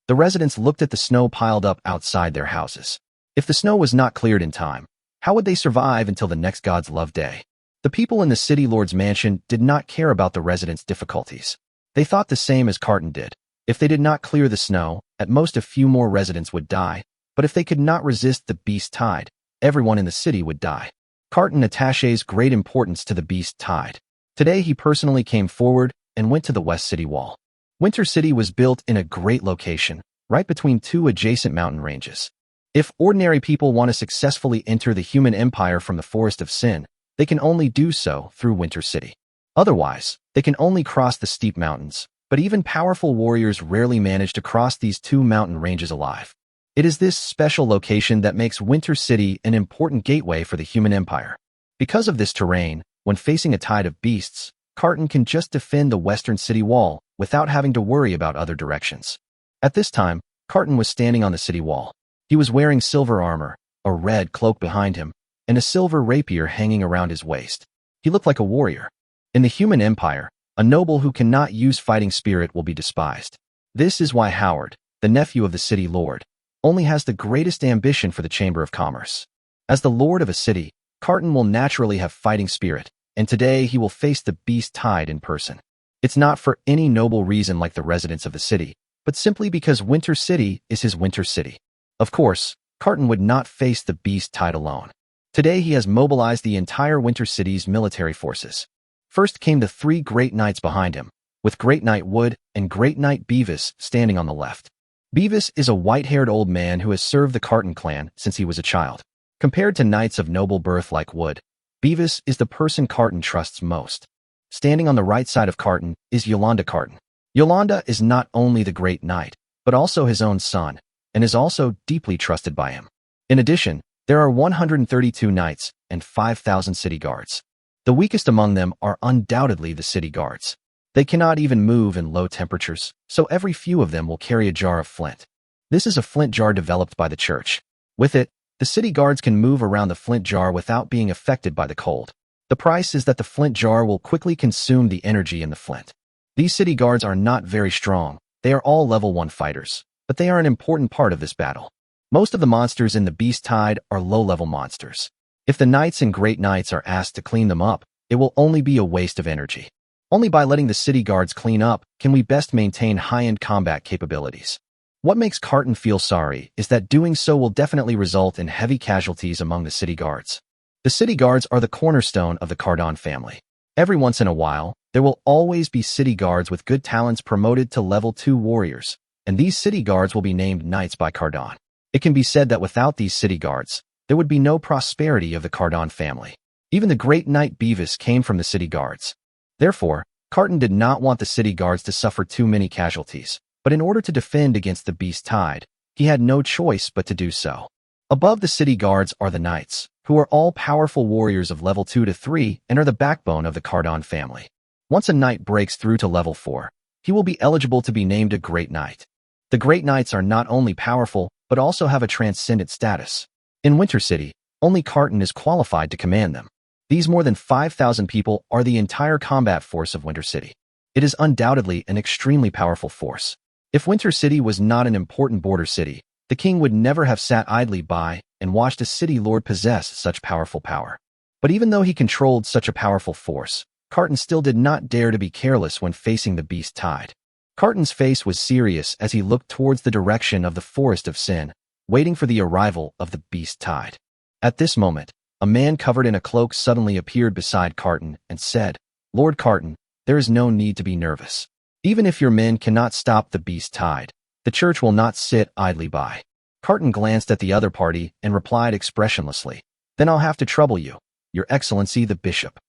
the residents looked at the snow piled up outside their houses. If the snow was not cleared in time, how would they survive until the next God's Love Day? The people in the city lord's mansion did not care about the residents' difficulties. They thought the same as Carton did. If they did not clear the snow, at most a few more residents would die, but if they could not resist the beast tide, everyone in the city would die. Carton attaches great importance to the beast tide. Today he personally came forward and went to the West City Wall. Winter City was built in a great location, right between 2 adjacent mountain ranges. If ordinary people want to successfully enter the human empire from the Forest of Sin, they can only do so through Winter City. Otherwise, they can only cross the steep mountains, but even powerful warriors rarely manage to cross these 2 mountain ranges alive. It is this special location that makes Winter City an important gateway for the human empire. Because of this terrain, when facing a tide of beasts, Carton can just defend the western city wall without having to worry about other directions. At this time, Carton was standing on the city wall. He was wearing silver armor, a red cloak behind him, and a silver rapier hanging around his waist. He looked like a warrior. In the human empire, a noble who cannot use fighting spirit will be despised. This is why Howard, the nephew of the city lord, only has the greatest ambition for the Chamber of Commerce. As the lord of a city, Carton will naturally have fighting spirit, and today he will face the beast tide in person. It's not for any noble reason like the residents of the city, but simply because Winter City is his Winter City. Of course, Carton would not face the beast tide alone. Today he has mobilized the entire Winter City's military forces. First came the three Great Knights behind him, with Great Knight Wood and Great Knight Beavis standing on the left. Beavis is a white-haired old man who has served the Carton clan since he was a child. Compared to knights of noble birth like Wood, Beavis is the person Carton trusts most. Standing on the right side of Carton is Yolanda Carton. Yolanda is not only the Great Knight, but also his own son, and is also deeply trusted by him. In addition, there are 132 knights and 5,000 city guards. The weakest among them are undoubtedly the city guards. They cannot even move in low temperatures, so every few of them will carry a jar of flint. This is a flint jar developed by the church. With it, the city guards can move around the flint jar without being affected by the cold. The price is that the flint jar will quickly consume the energy in the flint. These city guards are not very strong. They are all level 1 fighters, but they are an important part of this battle. Most of the monsters in the Beast Tide are low-level monsters. If the knights and great knights are asked to clean them up, it will only be a waste of energy. Only by letting the city guards clean up can we best maintain high-end combat capabilities. What makes Carton feel sorry is that doing so will definitely result in heavy casualties among the city guards. The city guards are the cornerstone of the Cardon family. Every once in a while, there will always be city guards with good talents promoted to level 2 warriors, and these city guards will be named knights by Cardon. It can be said that without these city guards, there would be no prosperity of the Cardon family. Even the great knight Beavis came from the city guards. Therefore, Carton did not want the city guards to suffer too many casualties, but in order to defend against the Beast Tide, he had no choice but to do so. Above the city guards are the knights, who are all powerful warriors of level 2 to 3 and are the backbone of the Cardon family. Once a knight breaks through to level 4, he will be eligible to be named a Great Knight. The Great Knights are not only powerful, but also have a transcendent status. In Winter City, only Carton is qualified to command them. These more than 5,000 people are the entire combat force of Winter City. It is undoubtedly an extremely powerful force. If Winter City was not an important border city, the king would never have sat idly by and watched a city lord possess such powerful power. But even though he controlled such a powerful force, Carton still did not dare to be careless when facing the Beast Tide. Carton's face was serious as he looked towards the direction of the Forest of Sin, waiting for the arrival of the Beast Tide. At this moment, a man covered in a cloak suddenly appeared beside Carton and said, "Lord Carton, there is no need to be nervous. Even if your men cannot stop the Beast Tide, the church will not sit idly by." Carton glanced at the other party and replied expressionlessly, "Then I'll have to trouble you, Your Excellency the Bishop."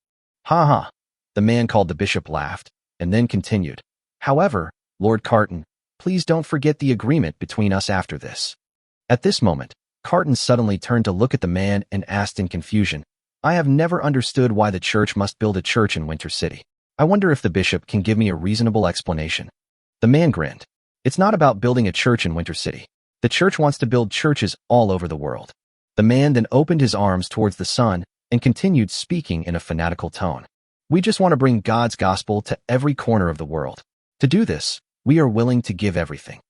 "Ha ha." The man called the bishop laughed, and then continued, "However, Lord Carton, please don't forget the agreement between us after this." At this moment, Carton suddenly turned to look at the man and asked in confusion, "I have never understood why the church must build a church in Winter City. I wonder if the bishop can give me a reasonable explanation." The man grinned. "It's not about building a church in Winter City. The church wants to build churches all over the world." The man then opened his arms towards the sun and continued speaking in a fanatical tone. "We just want to bring God's gospel to every corner of the world. To do this, we are willing to give everything."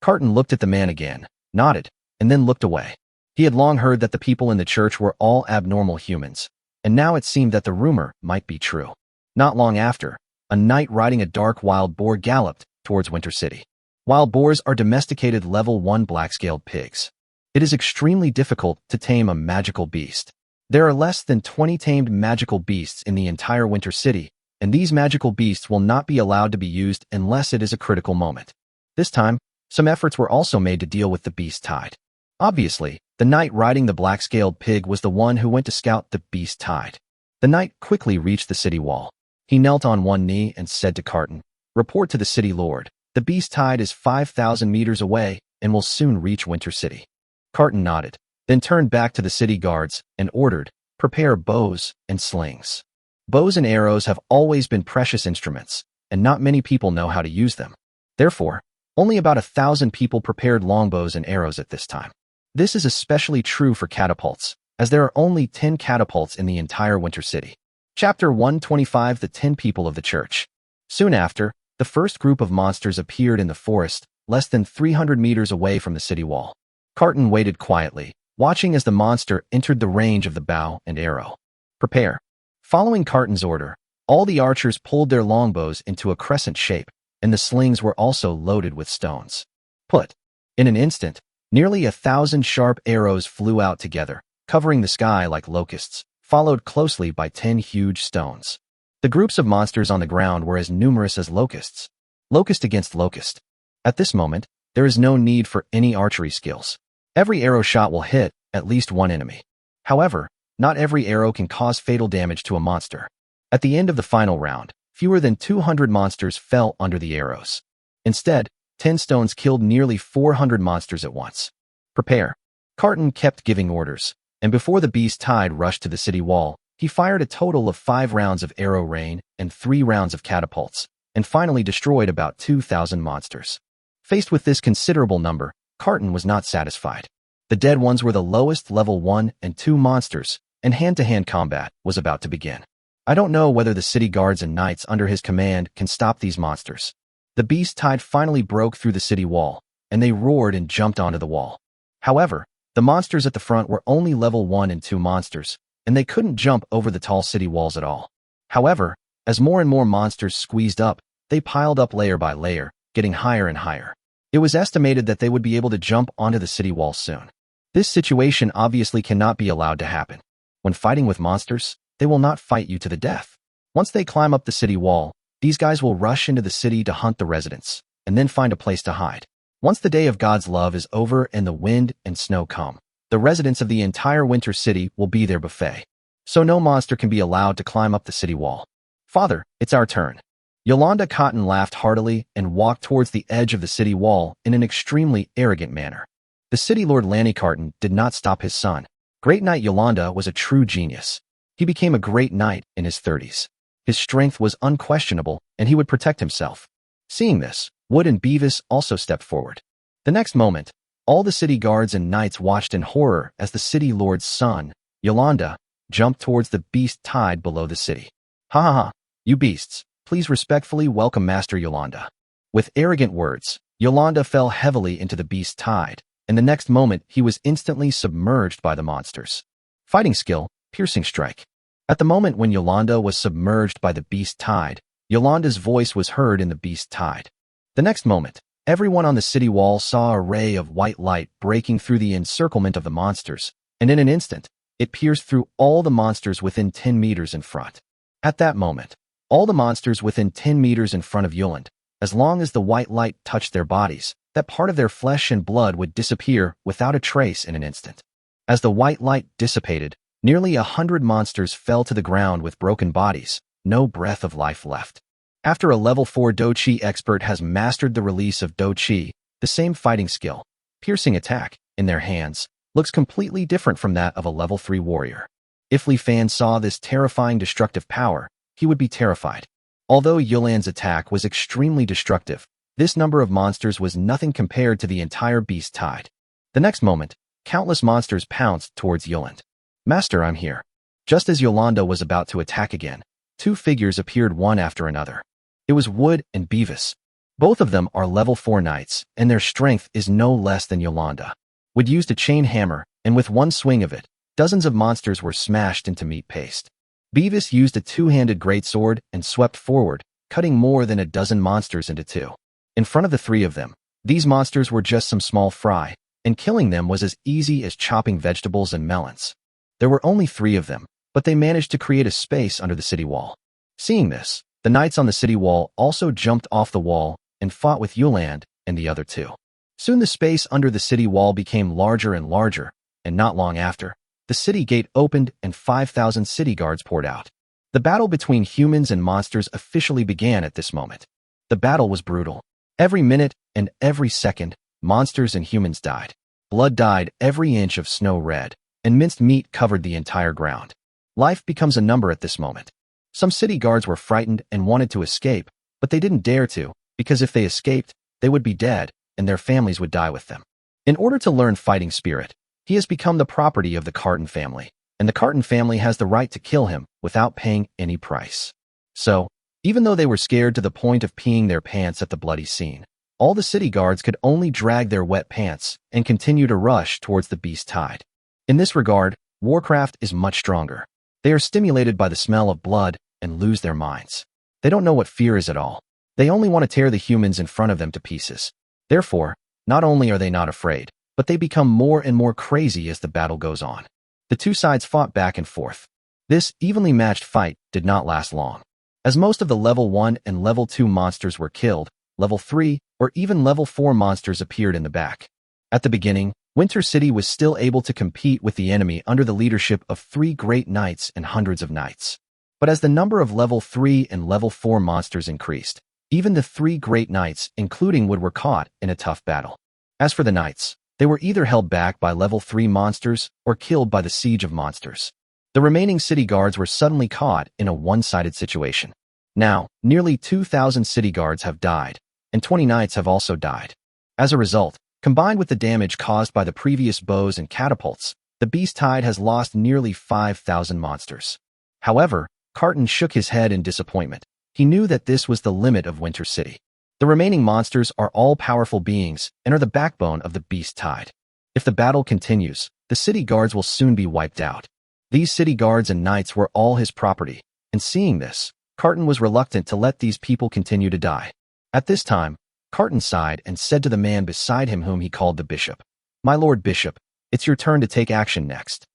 Carton looked at the man again, nodded, and then looked away. He had long heard that the people in the church were all abnormal humans, and now it seemed that the rumor might be true. Not long after, a knight riding a dark wild boar galloped towards Winter City. Wild boars are domesticated level 1 black-scaled pigs. It is extremely difficult to tame a magical beast. There are less than 20 tamed magical beasts in the entire Winter City, and these magical beasts will not be allowed to be used unless it is a critical moment. This time, some efforts were also made to deal with the Beast Tide. Obviously, the knight riding the black-scaled pig was the one who went to scout the Beast Tide. The knight quickly reached the city wall. He knelt on one knee and said to Carton, "Report to the city lord. The Beast Tide is 5,000 meters away and will soon reach Winter City." Carton nodded, then turned back to the city guards and ordered, "Prepare bows and slings." Bows and arrows have always been precious instruments, and not many people know how to use them. Therefore, only about 1,000 people prepared longbows and arrows at this time. This is especially true for catapults, as there are only 10 catapults in the entire Winter City. Chapter 125: The 10 People of the Church. Soon after, the first group of monsters appeared in the forest, less than 300 meters away from the city wall. Carton waited quietly, watching as the monster entered the range of the bow and arrow. Prepare. Following Carton's order, all the archers pulled their longbows into a crescent shape, and the slings were also loaded with stones. Put. In an instant, nearly 1,000 sharp arrows flew out together, covering the sky like locusts, followed closely by 10 huge stones. The groups of monsters on the ground were as numerous as locusts. Locust against locust. At this moment, there is no need for any archery skills. Every arrow shot will hit at least one enemy. However, not every arrow can cause fatal damage to a monster. At the end of the final round, fewer than 200 monsters fell under the arrows. Instead, 10 stones killed nearly 400 monsters at once. Prepare. Carton kept giving orders, and before the beast tide rushed to the city wall, he fired a total of 5 rounds of arrow rain and 3 rounds of catapults, and finally destroyed about 2,000 monsters. Faced with this considerable number, Carton was not satisfied. The dead ones were the lowest level 1 and 2 monsters, and hand-to-hand combat was about to begin. I don't know whether the city guards and knights under his command can stop these monsters. The beast tide finally broke through the city wall, and they roared and jumped onto the wall. However, the monsters at the front were only level 1 and 2 monsters, and they couldn't jump over the tall city walls at all. However, as more and more monsters squeezed up, they piled up layer by layer, getting higher and higher. It was estimated that they would be able to jump onto the city wall soon. This situation obviously cannot be allowed to happen. When fighting with monsters, they will not fight you to the death. Once they climb up the city wall, these guys will rush into the city to hunt the residents, and then find a place to hide. Once the day of God's love is over and the wind and snow come, the residents of the entire winter city will be their buffet. So no monster can be allowed to climb up the city wall. Father, it's our turn. Yolanda Cotton laughed heartily and walked towards the edge of the city wall in an extremely arrogant manner. The city lord Lanny Carton did not stop his son. Great Knight Yolanda was a true genius. He became a great knight in his 30s. His strength was unquestionable, and he would protect himself. Seeing this, Wood and Beavis also stepped forward. The next moment, all the city guards and knights watched in horror as the city lord's son, Yolanda, jumped towards the beast tide below the city. Ha ha ha, you beasts, please respectfully welcome Master Yolanda. With arrogant words, Yolanda fell heavily into the beast tide, and the next moment he was instantly submerged by the monsters. Fighting skill, piercing strike. At the moment when Yolanda was submerged by the beast tide, Yolanda's voice was heard in the beast tide. The next moment, everyone on the city wall saw a ray of white light breaking through the encirclement of the monsters, and in an instant, it pierced through all the monsters within 10 meters in front. At that moment, all the monsters within 10 meters in front of Yolanda, as long as the white light touched their bodies, that part of their flesh and blood would disappear without a trace in an instant. As the white light dissipated, nearly 100 monsters fell to the ground with broken bodies, no breath of life left. After a level 4 Do-Chi expert has mastered the release of Do-Chi, the same fighting skill, piercing attack, in their hands, looks completely different from that of a level 3 warrior. If Li Fan saw this terrifying destructive power, he would be terrified. Although Yolanda's attack was extremely destructive, this number of monsters was nothing compared to the entire beast tide. The next moment, countless monsters pounced towards Yolanda. Master, I'm here. Just as Yolanda was about to attack again, 2 figures appeared one after another. It was Wood and Beavis. Both of them are level 4 knights, and their strength is no less than Yolanda. Wood used a chain hammer, and with one swing of it, dozens of monsters were smashed into meat paste. Beavis used a 2-handed greatsword and swept forward, cutting more than a dozen monsters into 2. In front of the 3 of them, these monsters were just some small fry, and killing them was as easy as chopping vegetables and melons. There were only 3 of them, but they managed to create a space under the city wall. Seeing this, the knights on the city wall also jumped off the wall and fought with Yolanda and the other 2. Soon the space under the city wall became larger and larger, and not long after, the city gate opened and 5,000 city guards poured out. The battle between humans and monsters officially began at this moment. The battle was brutal. Every minute and every second, monsters and humans died. Blood dyed every inch of snow red, and minced meat covered the entire ground. Life becomes a number at this moment. Some city guards were frightened and wanted to escape, but they didn't dare to, because if they escaped, they would be dead, and their families would die with them. In order to learn fighting spirit, he has become the property of the Carton family, and the Carton family has the right to kill him without paying any price. So, even though they were scared to the point of peeing their pants at the bloody scene, all the city guards could only drag their wet pants and continue to rush towards the beast tide. In this regard, Warcraft is much stronger. They are stimulated by the smell of blood and lose their minds. They don't know what fear is at all. They only want to tear the humans in front of them to pieces. Therefore, not only are they not afraid, but they become more and more crazy as the battle goes on. The two sides fought back and forth. This evenly matched fight did not last long. As most of the level 1 and level 2 monsters were killed, level 3 or even level 4 monsters appeared in the back. At the beginning, Winter City was still able to compete with the enemy under the leadership of 3 great knights and hundreds of knights. But as the number of level 3 and level 4 monsters increased, even the 3 great knights, including Wood, were caught in a tough battle. As for the knights, they were either held back by level 3 monsters or killed by the siege of monsters. The remaining city guards were suddenly caught in a one-sided situation. Now, nearly 2,000 city guards have died, and 20 knights have also died. As a result, combined with the damage caused by the previous bows and catapults, the beast tide has lost nearly 5,000 monsters. However, Carton shook his head in disappointment. He knew that this was the limit of Winter City. The remaining monsters are all-powerful beings and are the backbone of the beast tide. If the battle continues, the city guards will soon be wiped out. These city guards and knights were all his property, and seeing this, Carton was reluctant to let these people continue to die. At this time, Carton sighed and said to the man beside him, whom he called the bishop, "My lord bishop, it's your turn to take action next."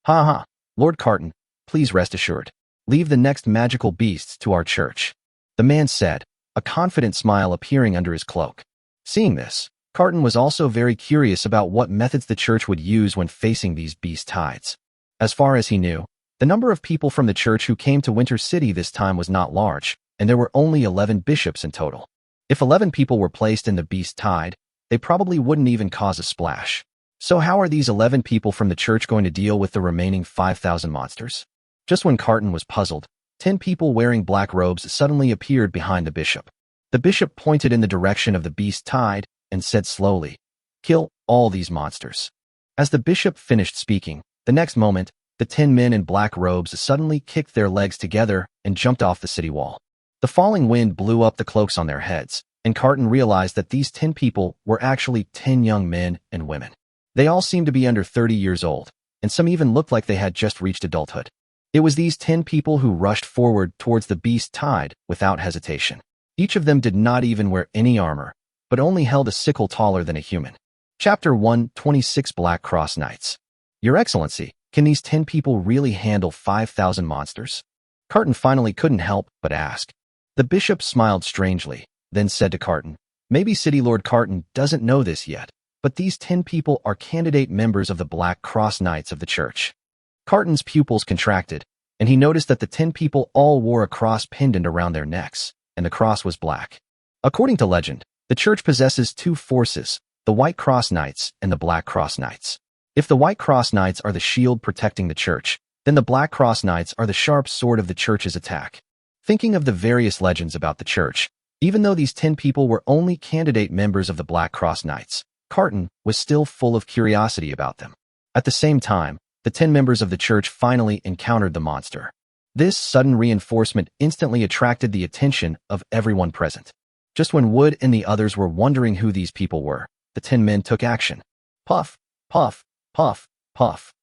"Ha ha, Lord Carton, please rest assured. Leave the next magical beasts to our church," the man said, a confident smile appearing under his cloak. Seeing this, Carton was also very curious about what methods the church would use when facing these beast tides. As far as he knew, the number of people from the church who came to Winter City this time was not large, and there were only 11 bishops in total. If 11 people were placed in the beast tide, they probably wouldn't even cause a splash. So how are these 11 people from the church going to deal with the remaining 5,000 monsters? Just when Carton was puzzled, 10 people wearing black robes suddenly appeared behind the bishop. The bishop pointed in the direction of the beast tide and said slowly, "Kill all these monsters." As the bishop finished speaking, the next moment, the 10 men in black robes suddenly kicked their legs together and jumped off the city wall. The falling wind blew up the cloaks on their heads, and Carton realized that these 10 people were actually 10 young men and women. They all seemed to be under 30 years old, and some even looked like they had just reached adulthood. It was these 10 people who rushed forward towards the beast tide without hesitation. Each of them did not even wear any armor, but only held a sickle taller than a human. Chapter 126 Black Cross Knights. "Your Excellency, can these 10 people really handle 5,000 monsters?" Carton finally couldn't help but ask. The bishop smiled strangely, then said to Carton, "Maybe City Lord Carton doesn't know this yet, but these 10 people are candidate members of the Black Cross Knights of the church." Carton's pupils contracted, and he noticed that the 10 people all wore a cross pendant around their necks, and the cross was black. According to legend, the church possesses 2 forces, the White Cross Knights and the Black Cross Knights. If the White Cross Knights are the shield protecting the church, then the Black Cross Knights are the sharp sword of the church's attack. Thinking of the various legends about the church, even though these 10 people were only candidate members of the Black Cross Knights, Carton was still full of curiosity about them. At the same time, the 10 members of the church finally encountered the monster. This sudden reinforcement instantly attracted the attention of everyone present. Just when Wood and the others were wondering who these people were, the 10 men took action. Puff, puff, puff, puff.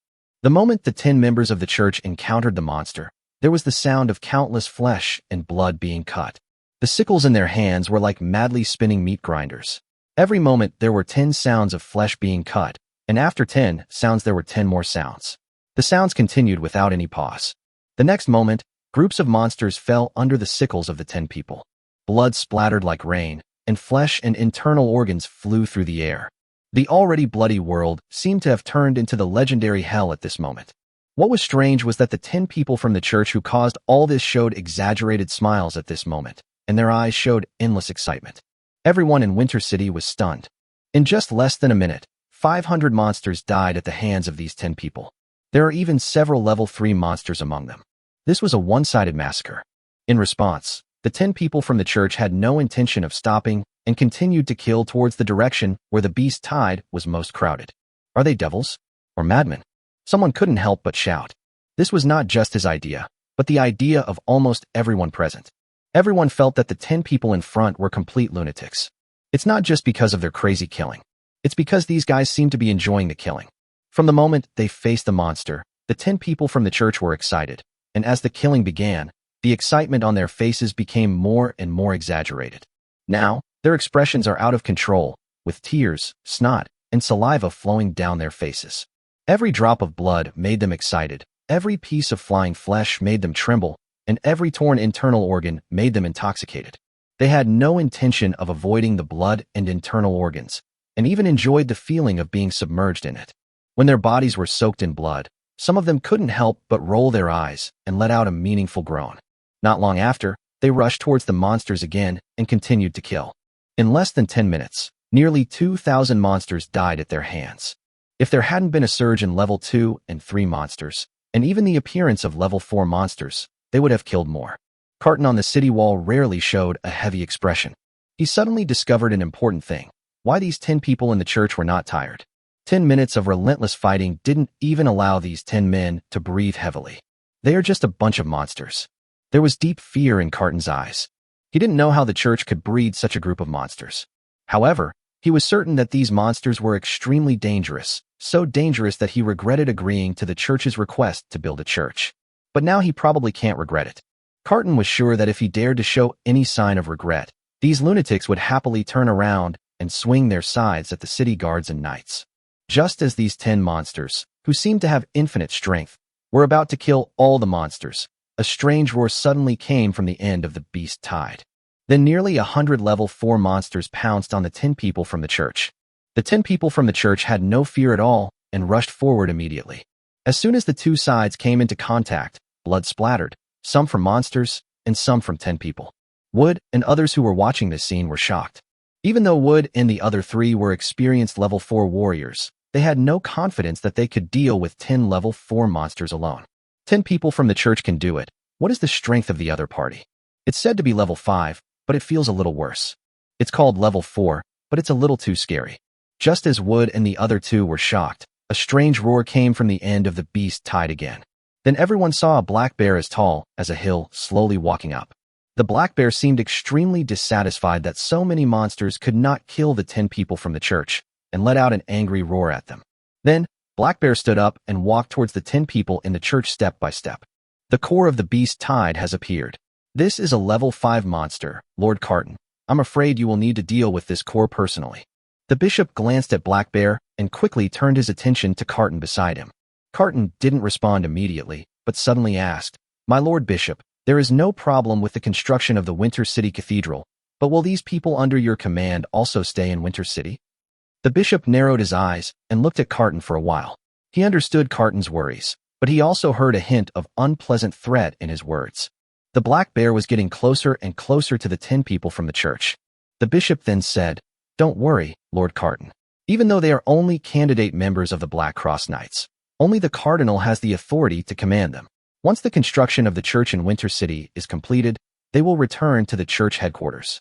The moment the 10 members of the church encountered the monster, there was the sound of countless flesh and blood being cut. The sickles in their hands were like madly spinning meat grinders. Every moment there were 10 sounds of flesh being cut, and after 10 sounds there were 10 more sounds. The sounds continued without any pause. The next moment, groups of monsters fell under the sickles of the 10 people. Blood splattered like rain, and flesh and internal organs flew through the air. The already bloody world seemed to have turned into the legendary hell at this moment. What was strange was that the 10 people from the church who caused all this showed exaggerated smiles at this moment, and their eyes showed endless excitement. Everyone in Winter City was stunned. In just less than a minute, 500 monsters died at the hands of these 10 people. There are even several level 3 monsters among them. This was a one-sided massacre. In response, the 10 people from the church had no intention of stopping and continued to kill towards the direction where the beast tide was most crowded. Are they devils? Or madmen? Someone couldn't help but shout. This was not just his idea, but the idea of almost everyone present. Everyone felt that the 10 people in front were complete lunatics. It's not just because of their crazy killing. It's because these guys seem to be enjoying the killing. From the moment they faced the monster, the 10 people from the church were excited, and as the killing began, the excitement on their faces became more and more exaggerated. Now, their expressions are out of control, with tears, snot, and saliva flowing down their faces. Every drop of blood made them excited, every piece of flying flesh made them tremble, and every torn internal organ made them intoxicated. They had no intention of avoiding the blood and internal organs, and even enjoyed the feeling of being submerged in it. When their bodies were soaked in blood, some of them couldn't help but roll their eyes and let out a meaningful groan. Not long after, they rushed towards the monsters again and continued to kill. In less than 10 minutes, nearly 2,000 monsters died at their hands. If there hadn't been a surge in level 2 and 3 monsters, and even the appearance of level 4 monsters, they would have killed more. Carton on the city wall rarely showed a heavy expression. He suddenly discovered an important thing: why these 10 people in the church were not tired. 10 minutes of relentless fighting didn't even allow these 10 men to breathe heavily. They are just a bunch of monsters. There was deep fear in Carton's eyes. He didn't know how the church could breed such a group of monsters. However, he was certain that these monsters were extremely dangerous, so dangerous that he regretted agreeing to the church's request to build a church. But now he probably can't regret it. Carton was sure that if he dared to show any sign of regret, these lunatics would happily turn around and swing their scythes at the city guards and knights. Just as these 10 monsters, who seemed to have infinite strength, were about to kill all the monsters, a strange roar suddenly came from the end of the beast tide. Then nearly 100 level 4 monsters pounced on the 10 people from the church. The 10 people from the church had no fear at all and rushed forward immediately. As soon as the two sides came into contact, blood splattered, some from monsters and some from 10 people. Wood and others who were watching this scene were shocked. Even though Wood and the other 3 were experienced level 4 warriors, they had no confidence that they could deal with 10 level 4 monsters alone. 10 people from the church can do it. What is the strength of the other party? It's said to be level 5, but it feels a little worse. It's called level 4, but it's a little too scary. Just as Wood and the other 2 were shocked, a strange roar came from the end of the beast tide again. Then everyone saw a black bear as tall as a hill slowly walking up. The black bear seemed extremely dissatisfied that so many monsters could not kill the 10 people from the church, and let out an angry roar at them. Then, Black Bear stood up and walked towards the 10 people in the church step by step. The core of the beast tide has appeared. This is a level 5 monster, Lord Carton. I'm afraid you will need to deal with this core personally. The bishop glanced at Black Bear and quickly turned his attention to Carton beside him. Carton didn't respond immediately, but suddenly asked, "My Lord Bishop, there is no problem with the construction of the Winter City Cathedral, but will these people under your command also stay in Winter City?" The bishop narrowed his eyes and looked at Carton for a while. He understood Carton's worries, but he also heard a hint of unpleasant threat in his words. The black bear was getting closer and closer to the 10 people from the church. The bishop then said, "Don't worry, Lord Carton. Even though they are only candidate members of the Black Cross Knights, only the cardinal has the authority to command them. Once the construction of the church in Winter City is completed, they will return to the church headquarters."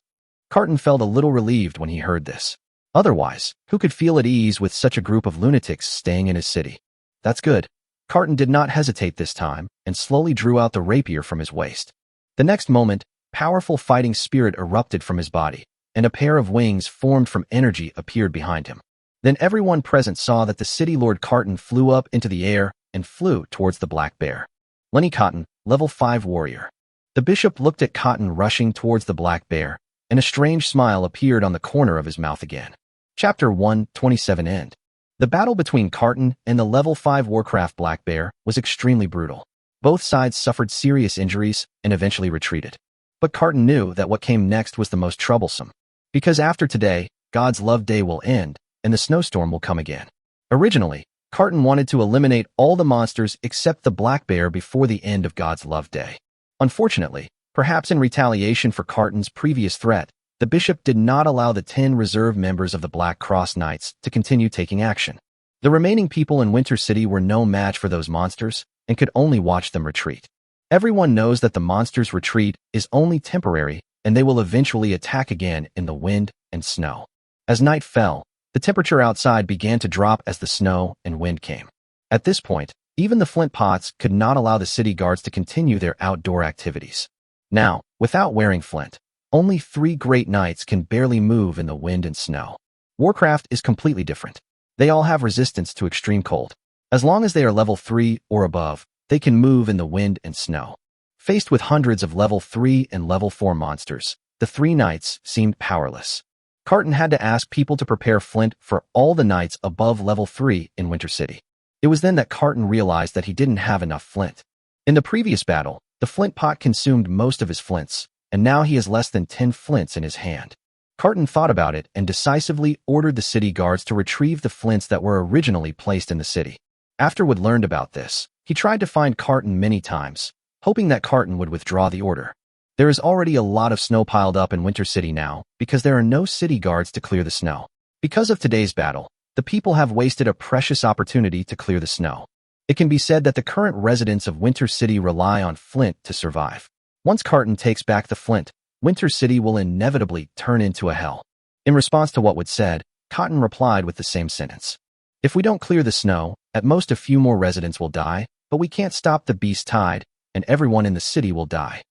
Carton felt a little relieved when he heard this. Otherwise, who could feel at ease with such a group of lunatics staying in his city? That's good. Carton did not hesitate this time and slowly drew out the rapier from his waist. The next moment, powerful fighting spirit erupted from his body, and a pair of wings formed from energy appeared behind him. Then everyone present saw that the city Lord Carton flew up into the air and flew towards the black bear. Lenny Cotton, level 5 warrior. The bishop looked at Cotton rushing towards the black bear, and a strange smile appeared on the corner of his mouth again. Chapter 127 End. The battle between Carton and the level 5 Warcraft Black Bear was extremely brutal. Both sides suffered serious injuries and eventually retreated. But Carton knew that what came next was the most troublesome. Because after today, God's Love Day will end, and the snowstorm will come again. Originally, Carton wanted to eliminate all the monsters except the Black Bear before the end of God's Love Day. Unfortunately, perhaps in retaliation for Carton's previous threat, the bishop did not allow the 10 reserve members of the Black Cross Knights to continue taking action. The remaining people in Winter City were no match for those monsters and could only watch them retreat. Everyone knows that the monsters' retreat is only temporary and they will eventually attack again in the wind and snow. As night fell, the temperature outside began to drop as the snow and wind came. At this point, even the flint pots could not allow the city guards to continue their outdoor activities. Now, without wearing flint, Only 3 great knights can barely move in the wind and snow. Warcraft is completely different. They all have resistance to extreme cold. As long as they are level 3 or above, they can move in the wind and snow. Faced with hundreds of level 3 and level 4 monsters, the 3 knights seemed powerless. Carton had to ask people to prepare flint for all the knights above level 3 in Winter City. It was then that Carton realized that he didn't have enough flint. In the previous battle, the flint pot consumed most of his flints, and now he has less than 10 flints in his hand. Carton thought about it and decisively ordered the city guards to retrieve the flints that were originally placed in the city. After Wood learned about this, he tried to find Carton many times, hoping that Carton would withdraw the order. There is already a lot of snow piled up in Winter City now because there are no city guards to clear the snow. Because of today's battle, the people have wasted a precious opportunity to clear the snow. It can be said that the current residents of Winter City rely on flint to survive. Once Carton takes back the flint, Winter City will inevitably turn into a hell. In response to what Wood said, Cotton replied with the same sentence. If we don't clear the snow, at most a few more residents will die, but we can't stop the beast tide, and everyone in the city will die.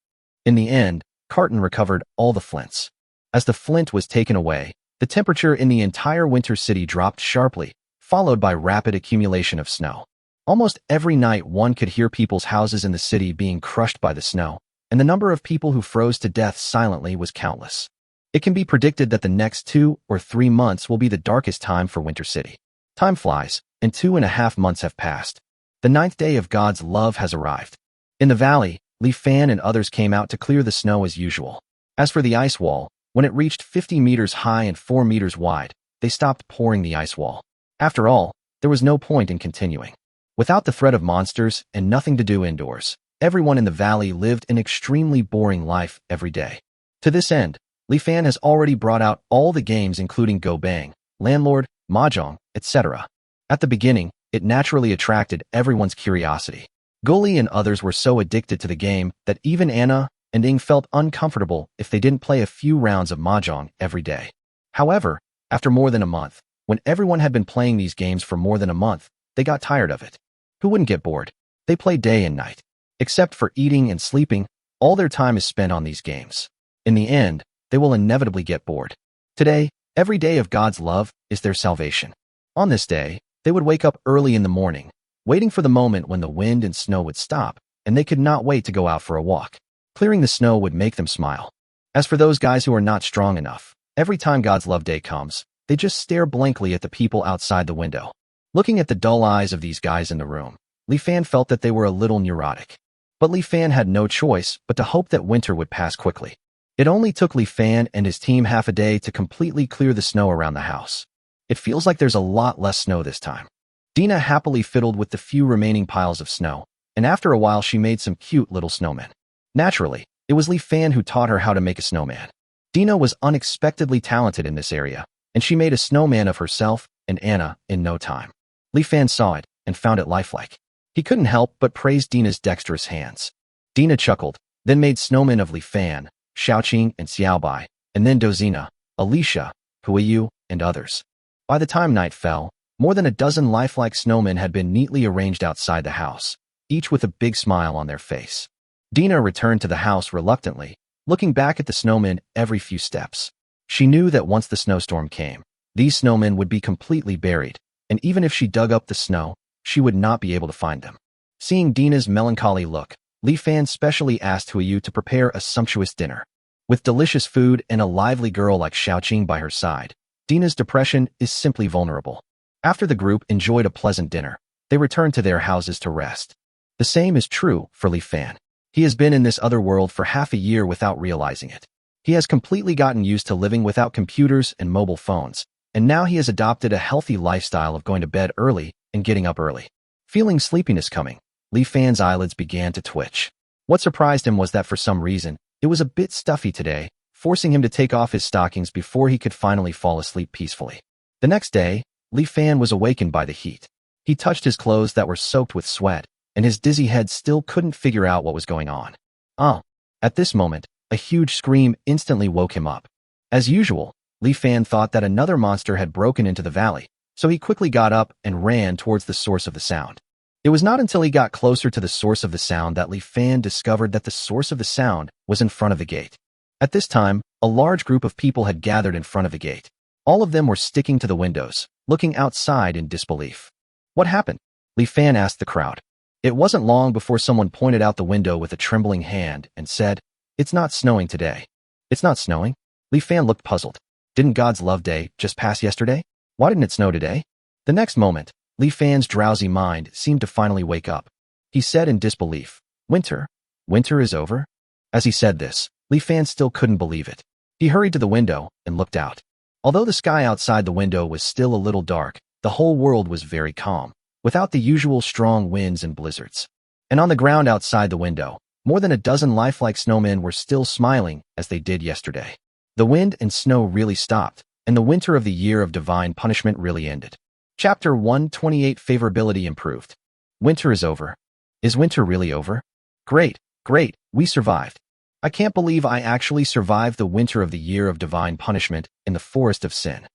In the end, Carton recovered all the flints. As the flint was taken away, the temperature in the entire Winter City dropped sharply, followed by rapid accumulation of snow. Almost every night one could hear people's houses in the city being crushed by the snow, and the number of people who froze to death silently was countless. It can be predicted that the next 2 or 3 months will be the darkest time for Winter City. Time flies, and 2.5 months have passed. The 9th day of God's love has arrived. In the valley, Li Fan and others came out to clear the snow as usual. As for the ice wall, when it reached 50 meters high and 4 meters wide, they stopped pouring the ice wall. After all, there was no point in continuing. Without the threat of monsters and nothing to do indoors, everyone in the valley lived an extremely boring life every day. To this end, Li Fan has already brought out all the games including Go Bang, Landlord, Mahjong, etc. At the beginning, it naturally attracted everyone's curiosity. Goli and others were so addicted to the game that even Anna and Ing felt uncomfortable if they didn't play a few rounds of Mahjong every day. However, after more than a month, when everyone had been playing these games for more than a month, they got tired of it. Who wouldn't get bored? They play day and night. Except for eating and sleeping, all their time is spent on these games. In the end, they will inevitably get bored. Today, every day of God's love is their salvation. On this day, they would wake up early in the morning, waiting for the moment when the wind and snow would stop, and they could not wait to go out for a walk. Clearing the snow would make them smile. As for those guys who are not strong enough, every time God's love day comes, they just stare blankly at the people outside the window. Looking at the dull eyes of these guys in the room, Li Fan felt that they were a little neurotic. But Li Fan had no choice but to hope that winter would pass quickly. It only took Li Fan and his team half a day to completely clear the snow around the house. It feels like there's a lot less snow this time. Dina happily fiddled with the few remaining piles of snow, and after a while she made some cute little snowmen. Naturally, it was Li Fan who taught her how to make a snowman. Dina was unexpectedly talented in this area, and she made a snowman of herself and Anna in no time. Li Fan saw it and found it lifelike. He couldn't help but praise Dina's dexterous hands. Dina chuckled, then made snowmen of Li Fan, Xiaoqing and Xiaobai, and then Dozina, Alicia, Huiyu, and others. By the time night fell, more than a dozen lifelike snowmen had been neatly arranged outside the house, each with a big smile on their face. Dina returned to the house reluctantly, looking back at the snowmen every few steps. She knew that once the snowstorm came, these snowmen would be completely buried, and even if she dug up the snow, she would not be able to find them. Seeing Dina's melancholy look, Li Fan specially asked Huiyu to prepare a sumptuous dinner. With delicious food and a lively girl like Xiaoqing by her side, Dina's depression is simply vulnerable. After the group enjoyed a pleasant dinner, they returned to their houses to rest. The same is true for Li Fan. He has been in this other world for half a year without realizing it. He has completely gotten used to living without computers and mobile phones, and now he has adopted a healthy lifestyle of going to bed early and getting up early. Feeling sleepiness coming, Li Fan's eyelids began to twitch. What surprised him was that for some reason, it was a bit stuffy today, forcing him to take off his stockings before he could finally fall asleep peacefully. The next day, Li Fan was awakened by the heat. He touched his clothes that were soaked with sweat, and his dizzy head still couldn't figure out what was going on. At this moment, a huge scream instantly woke him up. As usual, Li Fan thought that another monster had broken into the valley, so he quickly got up and ran towards the source of the sound. It was not until he got closer to the source of the sound that Li Fan discovered that the source of the sound was in front of the gate. At this time, A large group of people had gathered in front of the gate. All of them were sticking to the windows, looking outside in disbelief. What happened? Li Fan asked the crowd. It wasn't long before someone pointed out the window with a trembling hand and said, "It's not snowing today." "It's not snowing?" Li Fan looked puzzled. Didn't God's love day just pass yesterday? Why didn't it snow today? The next moment, Li Fan's drowsy mind seemed to finally wake up. He said in disbelief, "Winter? Winter is over?" As he said this, Li Fan still couldn't believe it. He hurried to the window and looked out. Although the sky outside the window was still a little dark, the whole world was very calm, without the usual strong winds and blizzards. And on the ground outside the window, more than a dozen lifelike snowmen were still smiling as they did yesterday. The wind and snow really stopped, and the winter of the year of divine punishment really ended. Chapter 128 Favorability improved. Winter is over. Is winter really over? Great, great, we survived. I can't believe I actually survived the winter of the year of divine punishment in the forest of sin.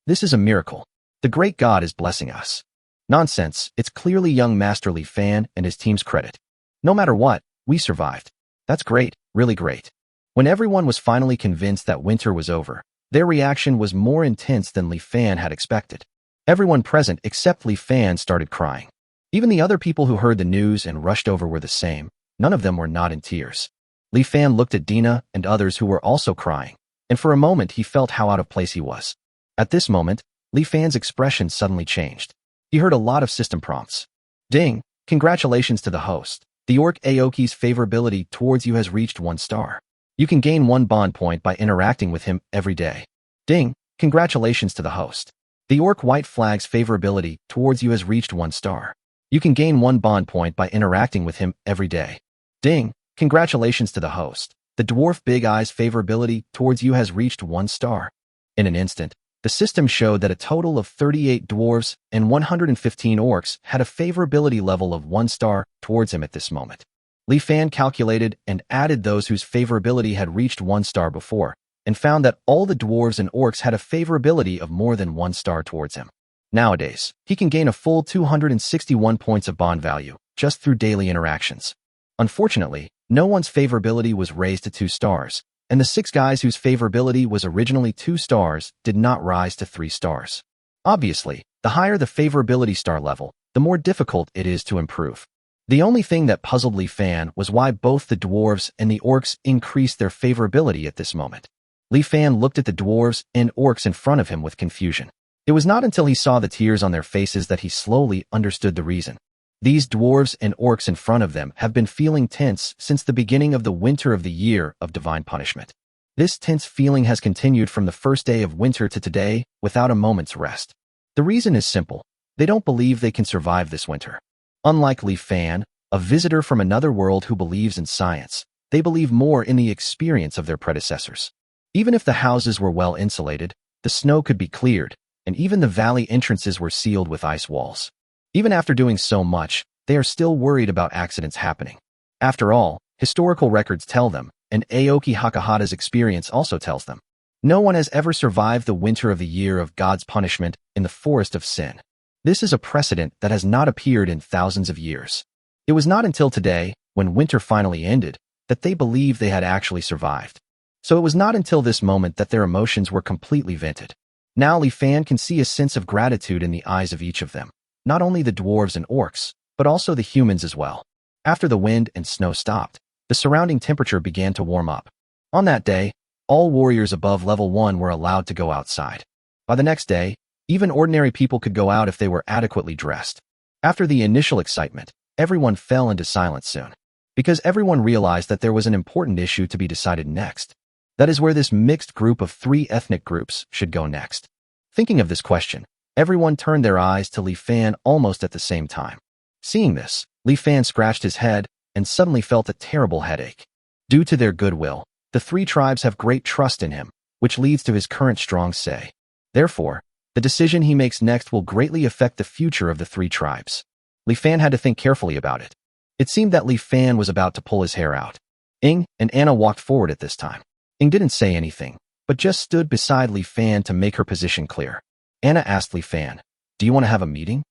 This is a miracle. The great God is blessing us. Nonsense, it's clearly young Master Li Fan and his team's credit. No matter what, we survived. That's great, really great. When everyone was finally convinced that winter was over, their reaction was more intense than Li Fan had expected. Everyone present except Li Fan started crying. Even the other people who heard the news and rushed over were the same. None of them were not in tears. Li Fan looked at Dina and others who were also crying, and for a moment he felt how out of place he was. At this moment, Li Fan's expression suddenly changed. He heard a lot of system prompts. Ding! Congratulations to the host. The orc Aoki's favorability towards you has reached 1 star. You can gain 1 bond point by interacting with him every day. Ding! Congratulations to the host. The orc White Flag's favorability towards you has reached 1 star. You can gain 1 bond point by interacting with him every day. Ding! Congratulations to the host. The dwarf Big Eye's favorability towards you has reached 1 star. In an instant, the system showed that a total of 38 dwarves and 115 orcs had a favorability level of 1 star towards him at this moment. Li Fan calculated and added those whose favorability had reached 1 star before, and found that all the dwarves and orcs had a favorability of more than 1 star towards him. Nowadays, he can gain a full 261 points of bond value just through daily interactions. Unfortunately, no one's favorability was raised to 2 stars, and the 6 guys whose favorability was originally 2 stars did not rise to 3 stars. Obviously, the higher the favorability star level, the more difficult it is to improve. The only thing that puzzled Li Fan was why both the dwarves and the orcs increased their favorability at this moment. Li Fan looked at the dwarves and orcs in front of him with confusion. It was not until he saw the tears on their faces that he slowly understood the reason. These dwarves and orcs in front of them have been feeling tense since the beginning of the winter of the year of divine punishment. This tense feeling has continued from the first day of winter to today without a moment's rest. The reason is simple. They don't believe they can survive this winter. Unlike Li Fan, a visitor from another world who believes in science, they believe more in the experience of their predecessors. Even if the houses were well insulated, the snow could be cleared, and even the valley entrances were sealed with ice walls. Even after doing so much, they are still worried about accidents happening. After all, historical records tell them, and Aoki Hakahata's experience also tells them. No one has ever survived the winter of the year of God's punishment in the forest of sin. This is a precedent that has not appeared in thousands of years. It was not until today, when winter finally ended, that they believed they had actually survived. So it was not until this moment that their emotions were completely vented. Now Li Fan can see a sense of gratitude in the eyes of each of them. Not only the dwarves and orcs, but also the humans as well. After the wind and snow stopped, the surrounding temperature began to warm up. On that day, all warriors above level 1 were allowed to go outside. By the next day, even ordinary people could go out if they were adequately dressed. After the initial excitement, everyone fell into silence soon, because everyone realized that there was an important issue to be decided next. That is where this mixed group of 3 ethnic groups should go next. Thinking of this question, everyone turned their eyes to Li Fan almost at the same time. Seeing this, Li Fan scratched his head and suddenly felt a terrible headache. Due to their goodwill, the 3 tribes have great trust in him, which leads to his current strong say. Therefore, the decision he makes next will greatly affect the future of the 3 tribes. Li Fan had to think carefully about it. It seemed that Li Fan was about to pull his hair out. Ing and Anna walked forward at this time. Ing didn't say anything, but just stood beside Li Fan to make her position clear. Anna asked Li Fan, "Do you want to have a meeting?"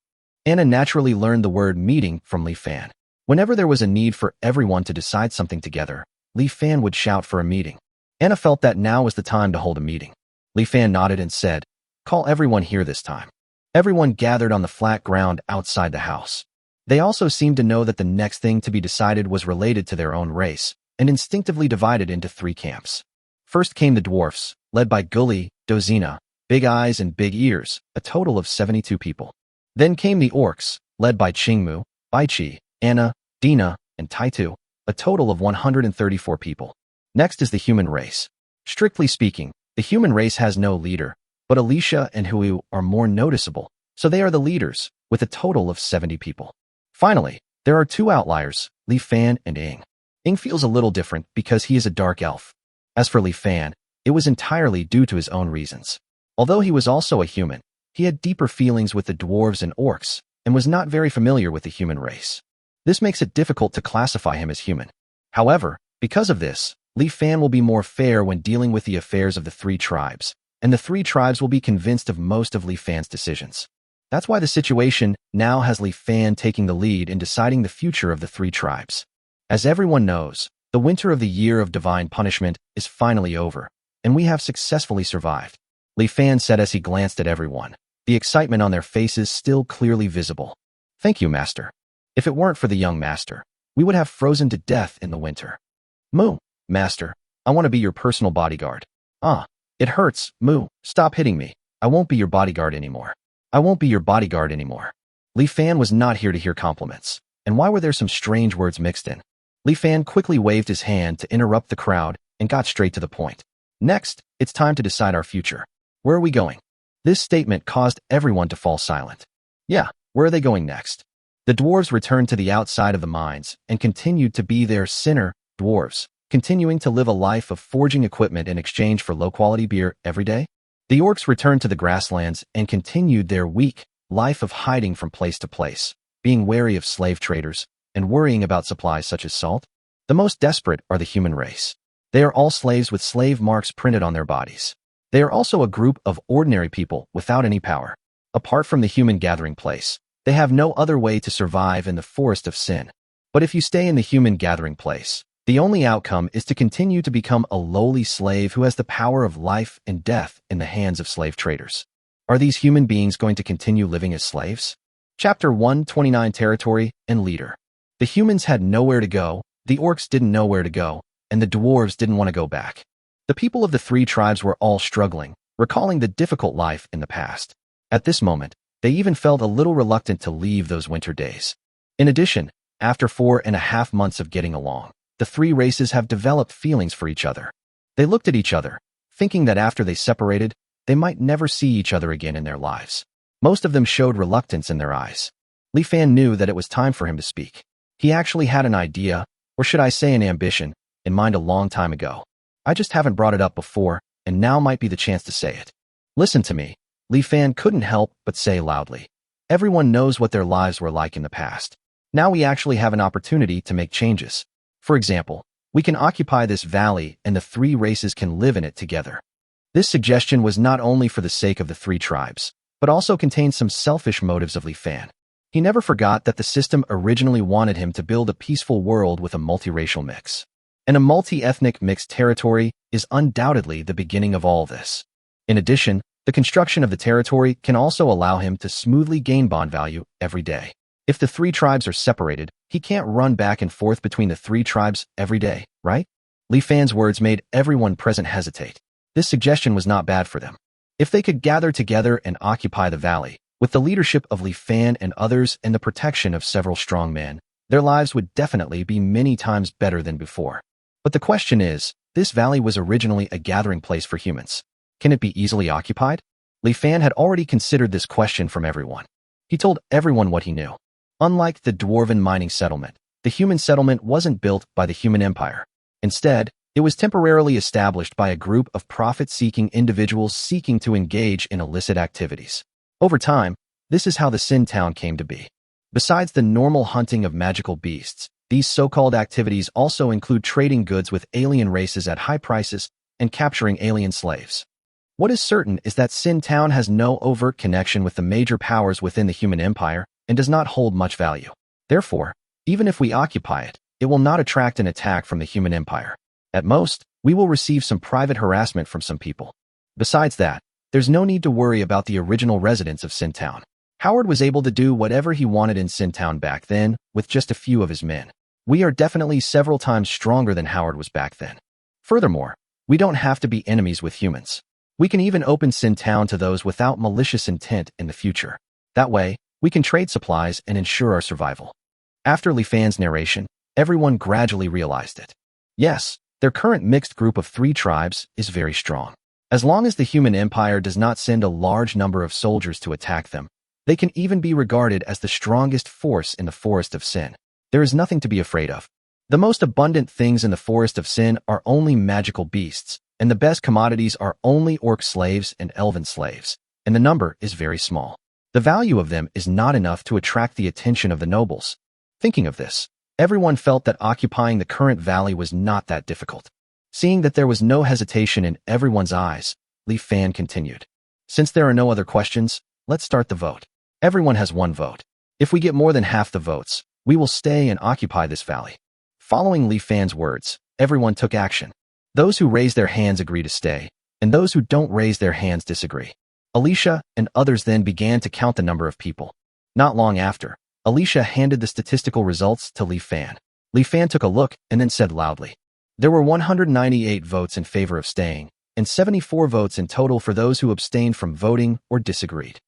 Anna naturally learned the word meeting from Li Fan. Whenever there was a need for everyone to decide something together, Li Fan would shout for a meeting. Anna felt that now was the time to hold a meeting. Li Fan nodded and said, "Call everyone here this time." Everyone gathered on the flat ground outside the house. They also seemed to know that the next thing to be decided was related to their own race, and instinctively divided into 3 camps. First came the dwarfs, led by Gully, Dozina, Big Eyes and Big Ears, a total of 72 people. Then came the orcs, led by Qingmu, Baichi, Anna, Dina, and Taitu, a total of 134 people. Next is the human race. Strictly speaking, the human race has no leader, but Alicia and Hui are more noticeable, so they are the leaders, with a total of 70 people. Finally, there are 2 outliers, Li Fan and Ying. Ying feels a little different because he is a dark elf. As for Li Fan, it was entirely due to his own reasons. Although he was also a human, he had deeper feelings with the dwarves and orcs, and was not very familiar with the human race. This makes it difficult to classify him as human. However, because of this, Li Fan will be more fair when dealing with the affairs of the 3 tribes, and the 3 tribes will be convinced of most of Li Fan's decisions. That's why the situation now has Li Fan taking the lead in deciding the future of the 3 tribes. As everyone knows, the winter of the year of divine punishment is finally over, and we have successfully survived. Li Fan said as he glanced at everyone, the excitement on their faces still clearly visible. "Thank you, Master. If it weren't for the young Master, we would have frozen to death in the winter." "Mu, Master, I want to be your personal bodyguard." "Ah, it hurts, Mu, stop hitting me. I won't be your bodyguard anymore. I won't be your bodyguard anymore." Li Fan was not here to hear compliments, and why were there some strange words mixed in? Li Fan quickly waved his hand to interrupt the crowd and got straight to the point. "Next, it's time to decide our future. Where are we going?" This statement caused everyone to fall silent. Yeah, where are they going next? The dwarves returned to the outside of the mines and continued to be their sinner dwarves, continuing to live a life of forging equipment in exchange for low-quality beer every day. The orcs returned to the grasslands and continued their weak life of hiding from place to place, being wary of slave traders and worrying about supplies such as salt. The most desperate are the human race. They are all slaves with slave marks printed on their bodies. They are also a group of ordinary people without any power. Apart from the human gathering place, they have no other way to survive in the forest of sin. But if you stay in the human gathering place, the only outcome is to continue to become a lowly slave who has the power of life and death in the hands of slave traders. Are these human beings going to continue living as slaves? Chapter 129 Territory and Leader. The humans had nowhere to go, the orcs didn't know where to go, and the dwarves didn't want to go back. The people of the 3 tribes were all struggling, recalling the difficult life in the past. At this moment, they even felt a little reluctant to leave those winter days. In addition, after 4.5 months of getting along, the 3 races have developed feelings for each other. They looked at each other, thinking that after they separated, they might never see each other again in their lives. Most of them showed reluctance in their eyes. Li Fan knew that it was time for him to speak. He actually had an idea, or should I say an ambition, in mind a long time ago. I just haven't brought it up before, and now might be the chance to say it. "Listen to me," Li Fan couldn't help but say loudly. "Everyone knows what their lives were like in the past. Now we actually have an opportunity to make changes. For example, we can occupy this valley and the 3 races can live in it together." This suggestion was not only for the sake of the 3 tribes, but also contained some selfish motives of Li Fan. He never forgot that the system originally wanted him to build a peaceful world with a multiracial mix. And a multi-ethnic mixed territory is undoubtedly the beginning of all this. In addition, the construction of the territory can also allow him to smoothly gain bond value every day. If the 3 tribes are separated, he can't run back and forth between the 3 tribes every day, right? Li Fan's words made everyone present hesitate. This suggestion was not bad for them. If they could gather together and occupy the valley, with the leadership of Li Fan and others and the protection of several strong men, their lives would definitely be many times better than before. But the question is, this valley was originally a gathering place for humans. Can it be easily occupied? Li Fan had already considered this question from everyone. He told everyone what he knew. Unlike the dwarven mining settlement, the human settlement wasn't built by the human empire. Instead, it was temporarily established by a group of profit-seeking individuals seeking to engage in illicit activities. Over time, this is how the Sin Town came to be. Besides the normal hunting of magical beasts, these so-called activities also include trading goods with alien races at high prices and capturing alien slaves. What is certain is that Sin Town has no overt connection with the major powers within the human empire and does not hold much value. Therefore, even if we occupy it, it will not attract an attack from the human empire. At most, we will receive some private harassment from some people. Besides that, there's no need to worry about the original residents of Sintown. Howard was able to do whatever he wanted in Sintown back then with just a few of his men. We are definitely several times stronger than Howard was back then. Furthermore, we don't have to be enemies with humans. We can even open Sintown to those without malicious intent in the future. That way, we can trade supplies and ensure our survival. After Li Fan's narration, everyone gradually realized it. Yes, their current mixed group of 3 tribes is very strong. As long as the human empire does not send a large number of soldiers to attack them, they can even be regarded as the strongest force in the Forest of Sin. There is nothing to be afraid of. The most abundant things in the Forest of Sin are only magical beasts, and the best commodities are only orc slaves and elven slaves, and the number is very small. The value of them is not enough to attract the attention of the nobles. Thinking of this, everyone felt that occupying the current valley was not that difficult. Seeing that there was no hesitation in everyone's eyes, Li Fan continued. Since there are no other questions, let's start the vote. Everyone has 1 vote. If we get more than half the votes, we will stay and occupy this valley. Following Li Fan's words, everyone took action. Those who raise their hands agree to stay, and those who don't raise their hands disagree. Alicia and others then began to count the number of people. Not long after, Alicia handed the statistical results to Li Fan. Li Fan took a look and then said loudly, "There were 198 votes in favor of staying, and 74 votes in total for those who abstained from voting or disagreed."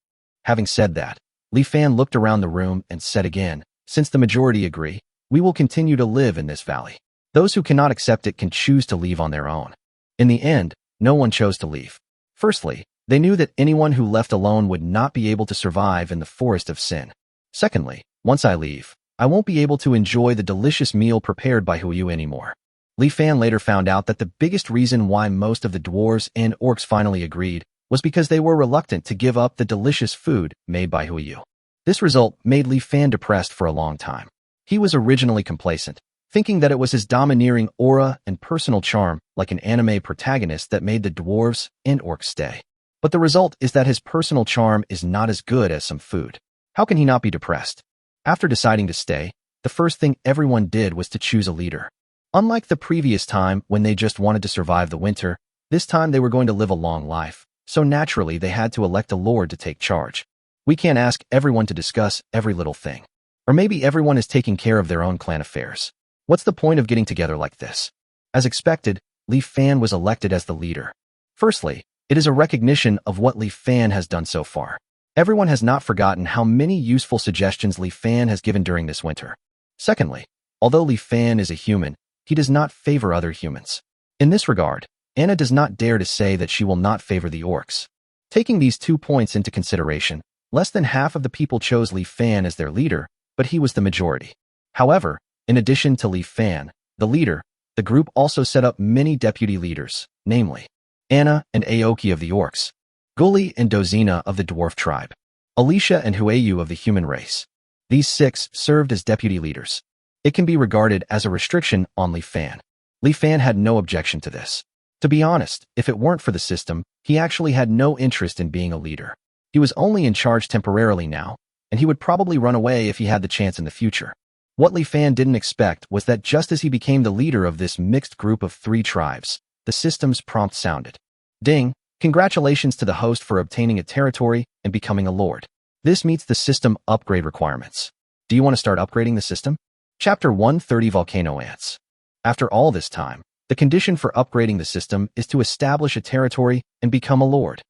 Having said that, Li Fan looked around the room and said again, "Since the majority agree, we will continue to live in this valley. Those who cannot accept it can choose to leave on their own." In the end, no one chose to leave. Firstly, they knew that anyone who left alone would not be able to survive in the Forest of Sin. Secondly, once I leave, I won't be able to enjoy the delicious meal prepared by Huiyu anymore. Li Fan later found out that the biggest reason why most of the dwarves and orcs finally agreed was because they were reluctant to give up the delicious food made by Huiyu. This result made Li Fan depressed for a long time. He was originally complacent, thinking that it was his domineering aura and personal charm, like an anime protagonist, that made the dwarves and orcs stay. But the result is that his personal charm is not as good as some food. How can he not be depressed? After deciding to stay, the first thing everyone did was to choose a leader. Unlike the previous time when they just wanted to survive the winter, this time they were going to live a long life, so naturally they had to elect a lord to take charge. We can't ask everyone to discuss every little thing. Or maybe everyone is taking care of their own clan affairs. What's the point of getting together like this? As expected, Li Fan was elected as the leader. Firstly, it is a recognition of what Li Fan has done so far. Everyone has not forgotten how many useful suggestions Li Fan has given during this winter. Secondly, although Li Fan is a human, he does not favor other humans. In this regard, Anna does not dare to say that she will not favor the orcs. Taking these 2 points into consideration, less than half of the people chose Li Fan as their leader, but he was the majority. However, in addition to Li Fan, the leader, the group also set up many deputy leaders, namely Anna and Aoki of the orcs, Gully and Dozina of the dwarf tribe, Alicia and Huiyu of the human race. These 6 served as deputy leaders. It can be regarded as a restriction on Li Fan. Li Fan had no objection to this. To be honest, if it weren't for the system, he actually had no interest in being a leader. He was only in charge temporarily now, and he would probably run away if he had the chance in the future. What Li Fan didn't expect was that just as he became the leader of this mixed group of 3 tribes, the system's prompt sounded. Ding! Congratulations to the host for obtaining a territory and becoming a lord. This meets the system upgrade requirements. Do you want to start upgrading the system? Chapter 130 Volcano Ants. After all this time, the condition for upgrading the system is to establish a territory and become a lord.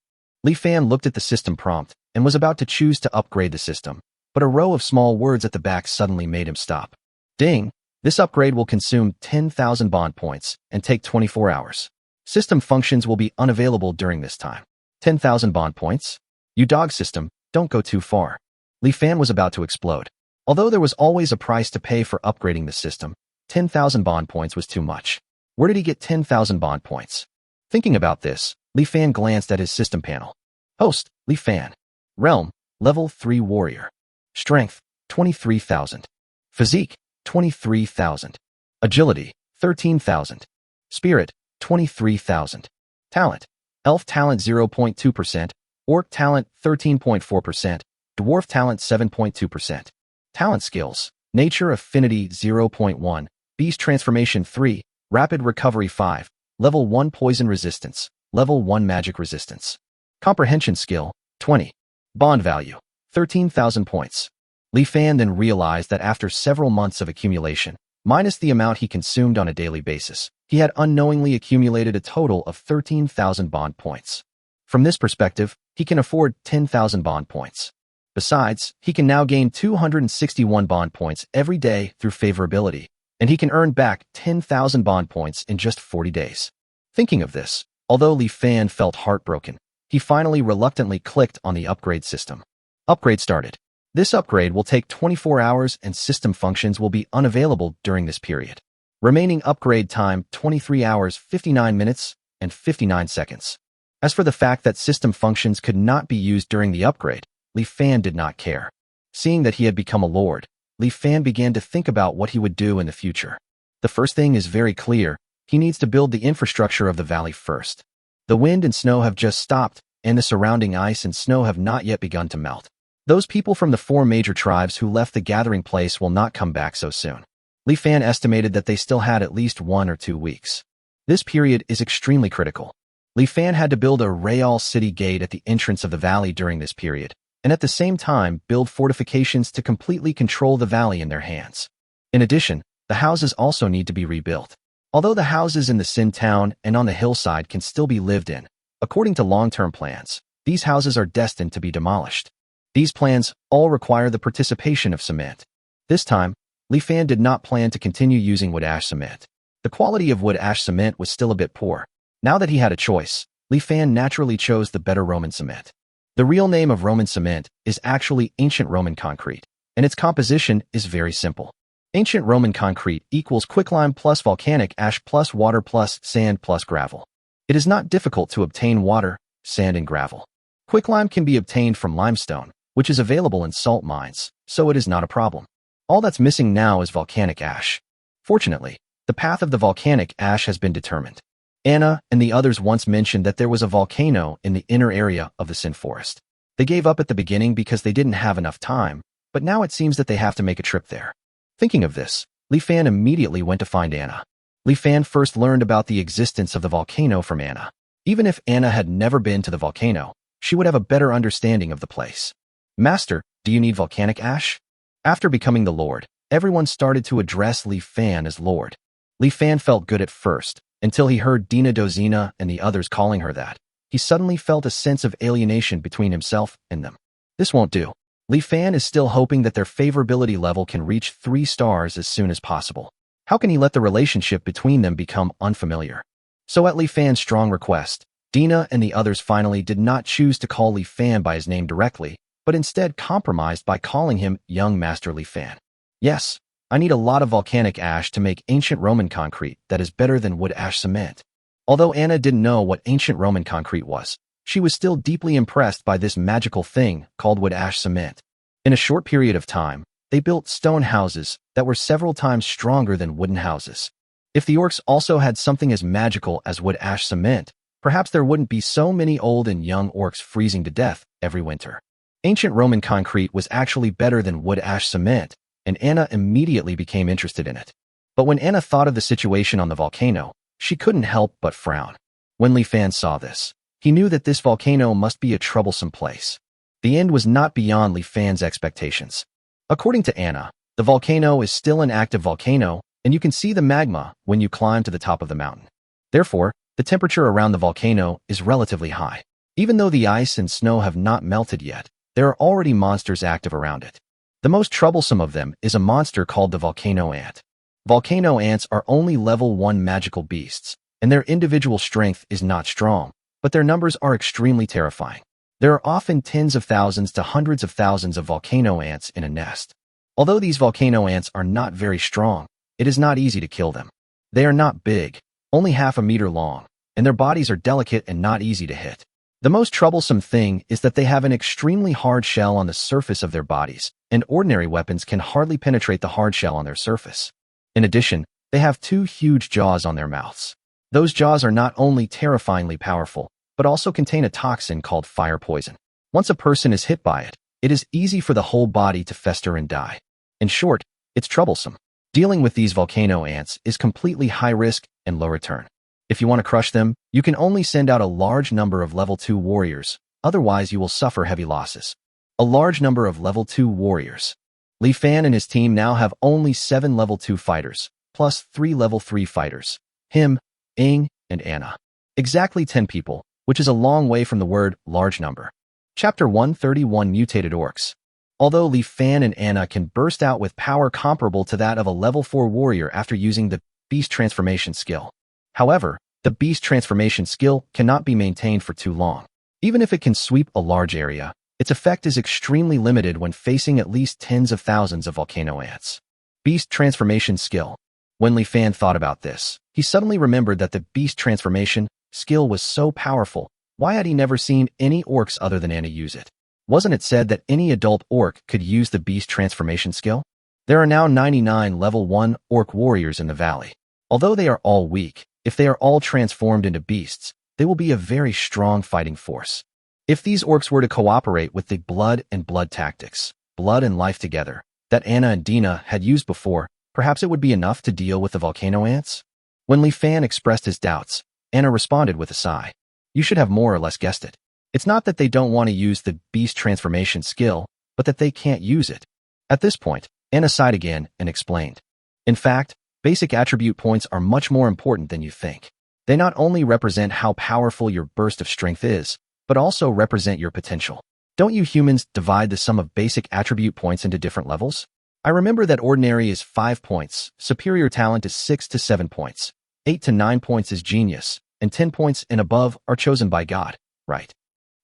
Li Fan looked at the system prompt and was about to choose to upgrade the system, but a row of small words at the back suddenly made him stop. Ding! This upgrade will consume 10,000 bond points and take 24 hours. System functions will be unavailable during this time. 10,000 bond points? You dog system, don't go too far. Li Fan was about to explode. Although there was always a price to pay for upgrading the system, 10,000 bond points was too much. Where did he get 10,000 bond points? Thinking about this, Li Fan glanced at his system panel. Host, Li Fan. Realm, level 3 warrior. Strength, 23,000. Physique, 23,000. Agility, 13,000. Spirit, 23,000. Talent, Elf talent 0.2%, Orc talent 13.4%, Dwarf talent 7.2%. Talent skills, Nature affinity 0.1, Beast transformation 3, Rapid recovery 5, Level 1 Poison Resistance. Level 1 Magic Resistance. Comprehension Skill, 20. Bond Value, 13,000 points. Li Fan then realized that after several months of accumulation, minus the amount he consumed on a daily basis, he had unknowingly accumulated a total of 13,000 bond points. From this perspective, he can afford 10,000 bond points. Besides, he can now gain 261 bond points every day through favorability, and he can earn back 10,000 bond points in just 40 days. Thinking of this, although Li Fan felt heartbroken, he finally reluctantly clicked on the upgrade system. Upgrade started. This upgrade will take 24 hours and system functions will be unavailable during this period. Remaining upgrade time 23 hours 59 minutes and 59 seconds. As for the fact that system functions could not be used during the upgrade, Li Fan did not care. Seeing that he had become a lord, Li Fan began to think about what he would do in the future. The first thing is very clear. He needs to build the infrastructure of the valley first. The wind and snow have just stopped, and the surrounding ice and snow have not yet begun to melt. Those people from the 4 major tribes who left the gathering place will not come back so soon. Li Fan estimated that they still had at least 1 or 2 weeks. This period is extremely critical. Li Fan had to build a Real City gate at the entrance of the valley during this period, and at the same time build fortifications to completely control the valley in their hands. In addition, the houses also need to be rebuilt. Although the houses in the Sin town and on the hillside can still be lived in, according to long-term plans, these houses are destined to be demolished. These plans all require the participation of cement. This time, Li Fan did not plan to continue using wood ash cement. The quality of wood ash cement was still a bit poor. Now that he had a choice, Li Fan naturally chose the better Roman cement. The real name of Roman cement is actually ancient Roman concrete, and its composition is very simple. Ancient Roman concrete equals quicklime plus volcanic ash plus water plus sand plus gravel. It is not difficult to obtain water, sand, and gravel. Quicklime can be obtained from limestone, which is available in salt mines, so it is not a problem. All that's missing now is volcanic ash. Fortunately, the path of the volcanic ash has been determined. Anna and the others once mentioned that there was a volcano in the inner area of the Sin Forest. They gave up at the beginning because they didn't have enough time, but now it seems that they have to make a trip there. Thinking of this, Li Fan immediately went to find Anna. Li Fan first learned about the existence of the volcano from Anna. Even if Anna had never been to the volcano, she would have a better understanding of the place. Master, do you need volcanic ash? After becoming the Lord, everyone started to address Li Fan as Lord. Li Fan felt good at first, until he heard Dina Dozina and the others calling her that. He suddenly felt a sense of alienation between himself and them. This won't do. Li Fan is still hoping that their favorability level can reach 3 stars as soon as possible. How can he let the relationship between them become unfamiliar? So at Li Fan's strong request, Dina and the others finally did not choose to call Li Fan by his name directly, but instead compromised by calling him Young Master Li Fan. Yes, I need a lot of volcanic ash to make ancient Roman concrete that is better than wood ash cement. Although Anna didn't know what ancient Roman concrete was, she was still deeply impressed by this magical thing called wood ash cement. In a short period of time, they built stone houses that were several times stronger than wooden houses. If the orcs also had something as magical as wood ash cement, perhaps there wouldn't be so many old and young orcs freezing to death every winter. Ancient Roman concrete was actually better than wood ash cement, and Anna immediately became interested in it. But when Anna thought of the situation on the volcano, she couldn't help but frown. When Li Fan saw this, he knew that this volcano must be a troublesome place. The end was not beyond Li Fan's expectations. According to Anna, the volcano is still an active volcano, and you can see the magma when you climb to the top of the mountain. Therefore, the temperature around the volcano is relatively high. Even though the ice and snow have not melted yet, there are already monsters active around it. The most troublesome of them is a monster called the volcano ant. Volcano ants are only level 1 magical beasts, and their individual strength is not strong, but their numbers are extremely terrifying. There are often tens of thousands to hundreds of thousands of volcano ants in a nest. Although these volcano ants are not very strong, it is not easy to kill them. They are not big, only half a meter long, and their bodies are delicate and not easy to hit. The most troublesome thing is that they have an extremely hard shell on the surface of their bodies, and ordinary weapons can hardly penetrate the hard shell on their surface. In addition, they have 2 huge jaws on their mouths. Those jaws are not only terrifyingly powerful, but also contain a toxin called fire poison. Once a person is hit by it, it is easy for the whole body to fester and die. In short, it's troublesome. Dealing with these volcano ants is completely high risk and low return. If you want to crush them, you can only send out a large number of level 2 warriors, otherwise you will suffer heavy losses. A large number of level 2 warriors. Li Fan and his team now have only 7 level 2 fighters, plus 3 level 3 fighters. Him, Ing, and Anna. Exactly 10 people, which is a long way from the word large number. Chapter 131 Mutated Orcs. Although Li Fan and Anna can burst out with power comparable to that of a level 4 warrior after using the Beast Transformation skill. However, the Beast Transformation skill cannot be maintained for too long. Even if it can sweep a large area, its effect is extremely limited when facing at least tens of thousands of volcano ants. Beast Transformation skill. When Li Fan thought about this, he suddenly remembered that the Beast Transformation skill was so powerful. Why had he never seen any orcs other than Anna use it? Wasn't it said that any adult orc could use the Beast Transformation skill? There are now 99 level 1 orc warriors in the valley. Although they are all weak, if they are all transformed into beasts, they will be a very strong fighting force. If these orcs were to cooperate with the blood and blood tactics, blood and life together, that Anna and Dina had used before, perhaps it would be enough to deal with the volcano ants? When Li Fan expressed his doubts, Anna responded with a sigh. You should have more or less guessed it. It's not that they don't want to use the Beast Transformation skill, but that they can't use it. At this point, Anna sighed again and explained. In fact, basic attribute points are much more important than you think. They not only represent how powerful your burst of strength is, but also represent your potential. Don't you humans divide the sum of basic attribute points into different levels? I remember that ordinary is 5 points, superior talent is 6 to 7 points, 8 to 9 points is genius, and 10 points and above are chosen by God, right?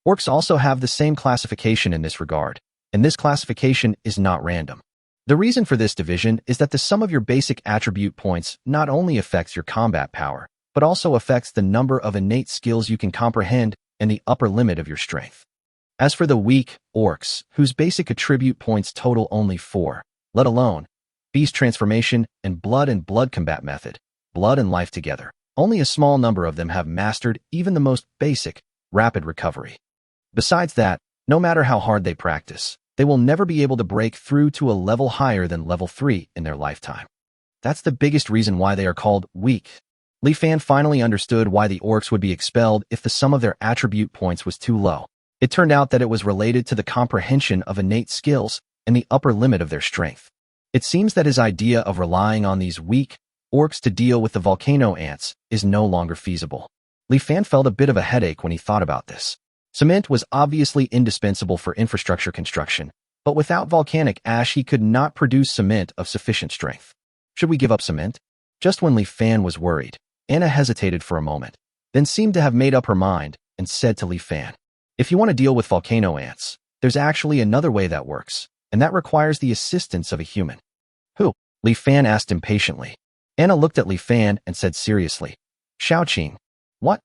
Orcs also have the same classification in this regard, and this classification is not random. The reason for this division is that the sum of your basic attribute points not only affects your combat power, but also affects the number of innate skills you can comprehend and the upper limit of your strength. As for the weak orcs, whose basic attribute points total only 4, let alone Beast Transformation and blood combat method, blood and life together, only a small number of them have mastered even the most basic, rapid recovery. Besides that, no matter how hard they practice, they will never be able to break through to a level higher than level 3 in their lifetime. That's the biggest reason why they are called weak. Li Fan finally understood why the orcs would be expelled if the sum of their attribute points was too low. It turned out that it was related to the comprehension of innate skills and the upper limit of their strength. It seems that his idea of relying on these weak orcs to deal with the volcano ants is no longer feasible. Li Fan felt a bit of a headache when he thought about this. Cement was obviously indispensable for infrastructure construction, but without volcanic ash he could not produce cement of sufficient strength. Should we give up cement? Just when Li Fan was worried, Anna hesitated for a moment, then seemed to have made up her mind and said to Li Fan, if you want to deal with volcano ants, there's actually another way that works, and that requires the assistance of a human. Who? Li Fan asked impatiently. Anna looked at Li Fan and said seriously, Xiaoqing. What?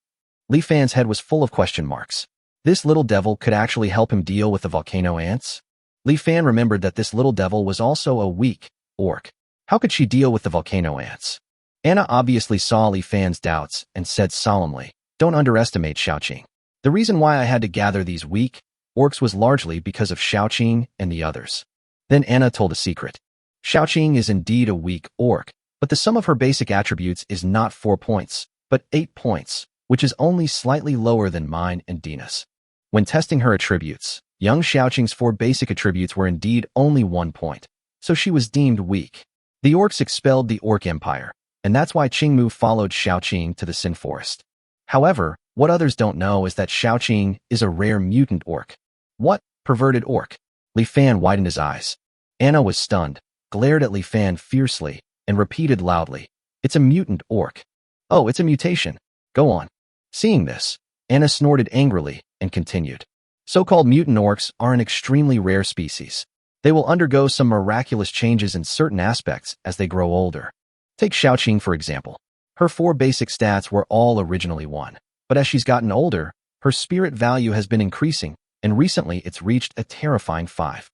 Li Fan's head was full of question marks. This little devil could actually help him deal with the volcano ants? Li Fan remembered that this little devil was also a weak orc. How could she deal with the volcano ants? Anna obviously saw Li Fan's doubts and said solemnly, don't underestimate Xiaoqing. The reason why I had to gather these weak orcs was largely because of Xiaoqing and the others. Then Anna told a secret. Xiaoqing is indeed a weak orc, but the sum of her basic attributes is not 4 points, but 8 points, which is only slightly lower than mine and Dina's. When testing her attributes, young Xiaoqing's 4 basic attributes were indeed only 1 point, so she was deemed weak. The orcs expelled the Orc Empire, and that's why Qingmu followed Xiaoqing to the Sin Forest. However, what others don't know is that Xiaoqing is a rare mutant orc. What? Perverted orc? Li Fan widened his eyes. Anna was stunned, glared at Li Fan fiercely, and repeated loudly, it's a mutant orc. Oh, it's a mutation. Go on. Seeing this, Anna snorted angrily and continued. So-called mutant orcs are an extremely rare species. They will undergo some miraculous changes in certain aspects as they grow older. Take Xiaoqing for example. Her 4 basic stats were all originally 1, but as she's gotten older, her spirit value has been increasing, and recently it's reached a terrifying 5.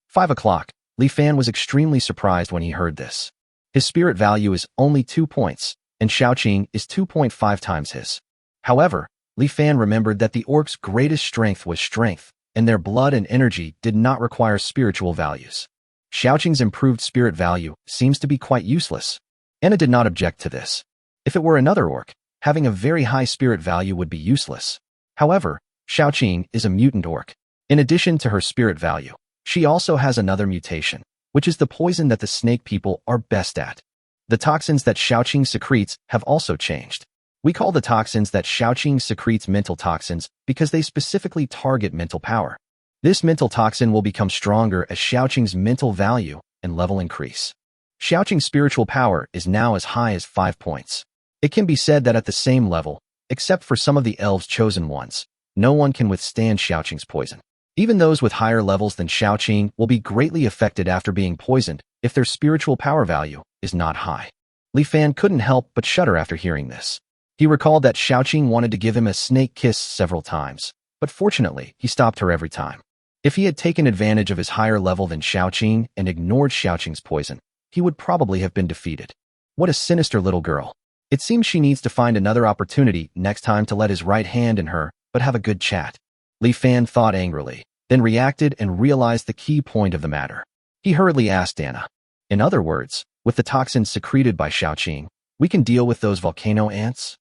5 o'clock. Li Fan was extremely surprised when he heard this. His spirit value is only 2 points, and Xiaoqing is 2.5 times his. However, Li Fan remembered that the orcs' greatest strength was strength, and their blood and energy did not require spiritual values. Xiaoqing's improved spirit value seems to be quite useless. Anna did not object to this. If it were another orc, having a very high spirit value would be useless. However, Xiaoqing is a mutant orc. In addition to her spirit value, she also has another mutation, which is the poison that the snake people are best at. The toxins that Xiaoqing secretes have also changed. We call the toxins that Xiaoqing secretes mental toxins because they specifically target mental power. This mental toxin will become stronger as Xiaoqing's mental value and level increase. Xiaoqing's spiritual power is now as high as 5 points. It can be said that at the same level, except for some of the elves' chosen ones, no one can withstand Xiaoqing's poison. Even those with higher levels than Xiaoqing will be greatly affected after being poisoned if their spiritual power value is not high. Li Fan couldn't help but shudder after hearing this. He recalled that Xiaoqing wanted to give him a snake kiss several times, but fortunately, he stopped her every time. If he had taken advantage of his higher level than Xiaoqing and ignored Xiaoqing's poison, he would probably have been defeated. What a sinister little girl. It seems she needs to find another opportunity next time to let his right hand in her, but have a good chat. Li Fan thought angrily, then reacted and realized the key point of the matter. He hurriedly asked Anna. In other words, with the toxins secreted by Xiaoqing, we can deal with those volcano ants?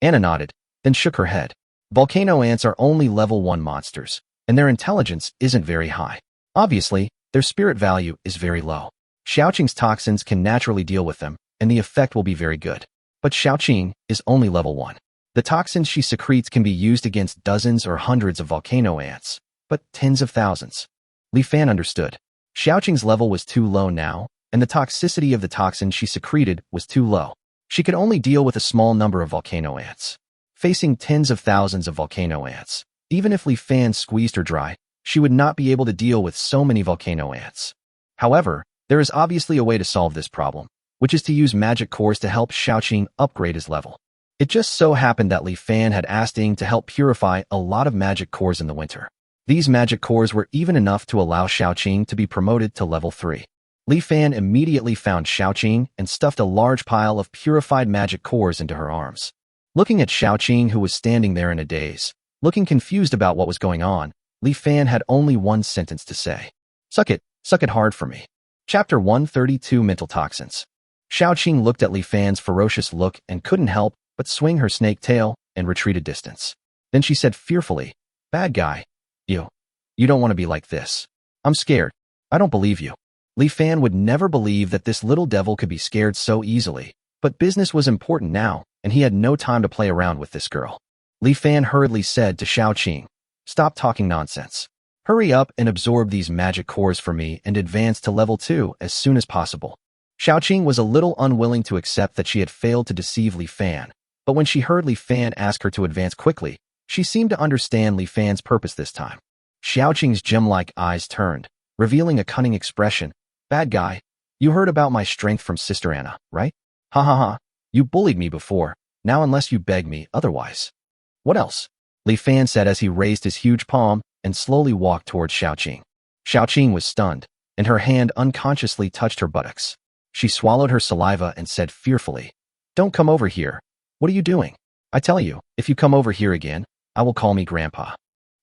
Anna nodded, then shook her head. Volcano ants are only level 1 monsters, and their intelligence isn't very high. Obviously, their spirit value is very low. Xiaoqing's toxins can naturally deal with them, and the effect will be very good. But Xiaoqing is only level 1. The toxins she secretes can be used against dozens or hundreds of volcano ants, but tens of thousands. Li Fan understood. Xiaoqing's level was too low now, and the toxicity of the toxin she secreted was too low. She could only deal with a small number of volcano ants. Facing tens of thousands of volcano ants, even if Li Fan squeezed her dry, she would not be able to deal with so many volcano ants. However, there is obviously a way to solve this problem, which is to use magic cores to help Xiaoqing upgrade his level. It just so happened that Li Fan had asked Ying to help purify a lot of magic cores in the winter. These magic cores were even enough to allow Xiaoqing to be promoted to level 3. Li Fan immediately found Xiaoqing and stuffed a large pile of purified magic cores into her arms. Looking at Xiaoqing, who was standing there in a daze, looking confused about what was going on, Li Fan had only one sentence to say. Suck it hard for me. Chapter 132 Mental Toxins. Xiaoqing looked at Li Fan's ferocious look and couldn't help but swing her snake tail and retreat a distance. Then she said fearfully, "Bad guy. You don't want to be like this. I'm scared. I don't believe you." Li Fan would never believe that this little devil could be scared so easily, but business was important now, and he had no time to play around with this girl. Li Fan hurriedly said to Xiaoqing, "Stop talking nonsense. Hurry up and absorb these magic cores for me and advance to level 2 as soon as possible." Xiaoqing was a little unwilling to accept that she had failed to deceive Li Fan, but when she heard Li Fan ask her to advance quickly, she seemed to understand Li Fan's purpose this time. Xiaoqing's gem-like eyes turned, revealing a cunning expression. "Bad guy, you heard about my strength from Sister Anna, right? Ha ha ha, you bullied me before, now unless you beg me otherwise." "What else?" Li Fan said as he raised his huge palm and slowly walked towards Xiaoqing. Xiaoqing was stunned, and her hand unconsciously touched her buttocks. She swallowed her saliva and said fearfully, "Don't come over here. What are you doing? I tell you, if you come over here again, I will call me Grandpa."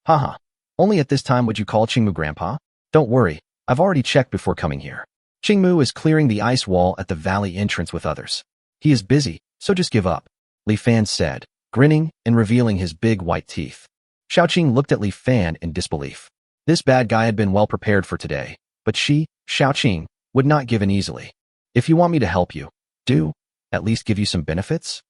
"Haha, only at this time would you call Qingmu Grandpa? Don't worry, I've already checked before coming here. Qingmu is clearing the ice wall at the valley entrance with others. He is busy, so just give up," Li Fan said, grinning and revealing his big white teeth. Xiaoqing looked at Li Fan in disbelief. This bad guy had been well prepared for today, but she, Xiaoqing, would not give in easily. "If you want me to help you, at least give you some benefits?"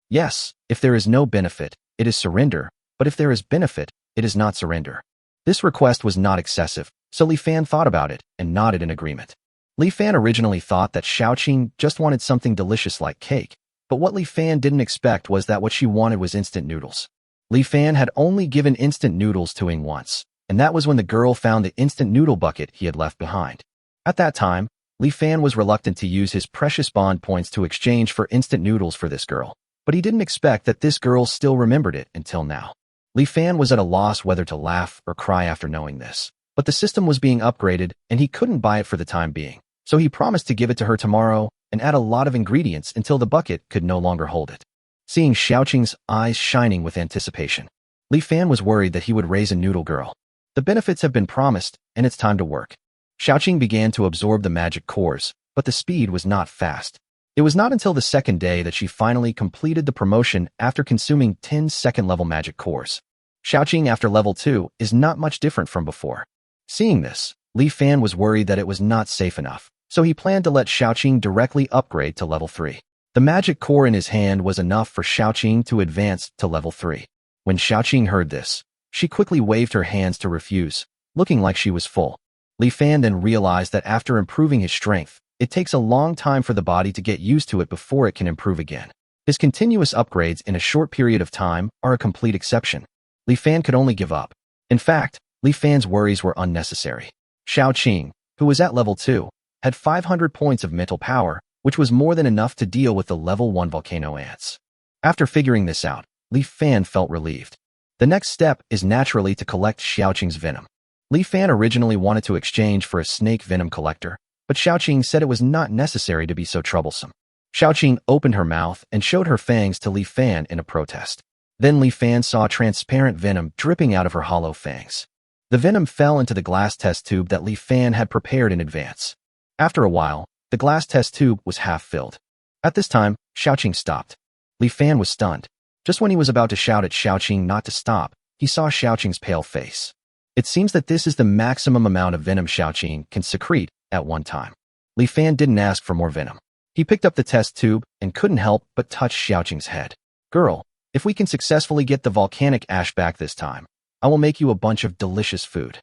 "Yes, if there is no benefit, it is surrender, but if there is benefit, it is not surrender." This request was not excessive, so Li Fan thought about it and nodded in agreement. Li Fan originally thought that Xiaoqing just wanted something delicious like cake, but what Li Fan didn't expect was that what she wanted was instant noodles. Li Fan had only given instant noodles to Ying once, and that was when the girl found the instant noodle bucket he had left behind. At that time, Li Fan was reluctant to use his precious bond points to exchange for instant noodles for this girl, but he didn't expect that this girl still remembered it until now. Li Fan was at a loss whether to laugh or cry after knowing this, but the system was being upgraded and he couldn't buy it for the time being, so he promised to give it to her tomorrow and add a lot of ingredients until the bucket could no longer hold it. Seeing Xiaoqing's eyes shining with anticipation, Li Fan was worried that he would raise a noodle girl. The benefits have been promised, and it's time to work. Xiaoqing began to absorb the magic cores, but the speed was not fast. It was not until the second day that she finally completed the promotion after consuming 10 second-level magic cores. Xiaoqing after level 2 is not much different from before. Seeing this, Li Fan was worried that it was not safe enough, so he planned to let Xiaoqing directly upgrade to level 3. The magic core in his hand was enough for Xiaoqing to advance to level 3. When Xiaoqing heard this, she quickly waved her hands to refuse, looking like she was full. Li Fan then realized that after improving his strength, it takes a long time for the body to get used to it before it can improve again. His continuous upgrades in a short period of time are a complete exception. Li Fan could only give up. In fact, Li Fan's worries were unnecessary. Xiaoqing, who was at level 2, had 500 points of mental power, which was more than enough to deal with the level 1 volcano ants. After figuring this out, Li Fan felt relieved. The next step is naturally to collect Xiaoqing's venom. Li Fan originally wanted to exchange for a snake venom collector, but Xiaoqing said it was not necessary to be so troublesome. Xiaoqing opened her mouth and showed her fangs to Li Fan in a protest. Then Li Fan saw transparent venom dripping out of her hollow fangs. The venom fell into the glass test tube that Li Fan had prepared in advance. After a while, the glass test tube was half filled. At this time, Xiaoqing stopped. Li Fan was stunned. Just when he was about to shout at Xiaoqing not to stop, he saw Xiaoqing's pale face. It seems that this is the maximum amount of venom Xiaoqing can secrete at one time. Li Fan didn't ask for more venom. He picked up the test tube and couldn't help but touch Xiaoqing's head. "Girl, if we can successfully get the volcanic ash back this time, I will make you a bunch of delicious food."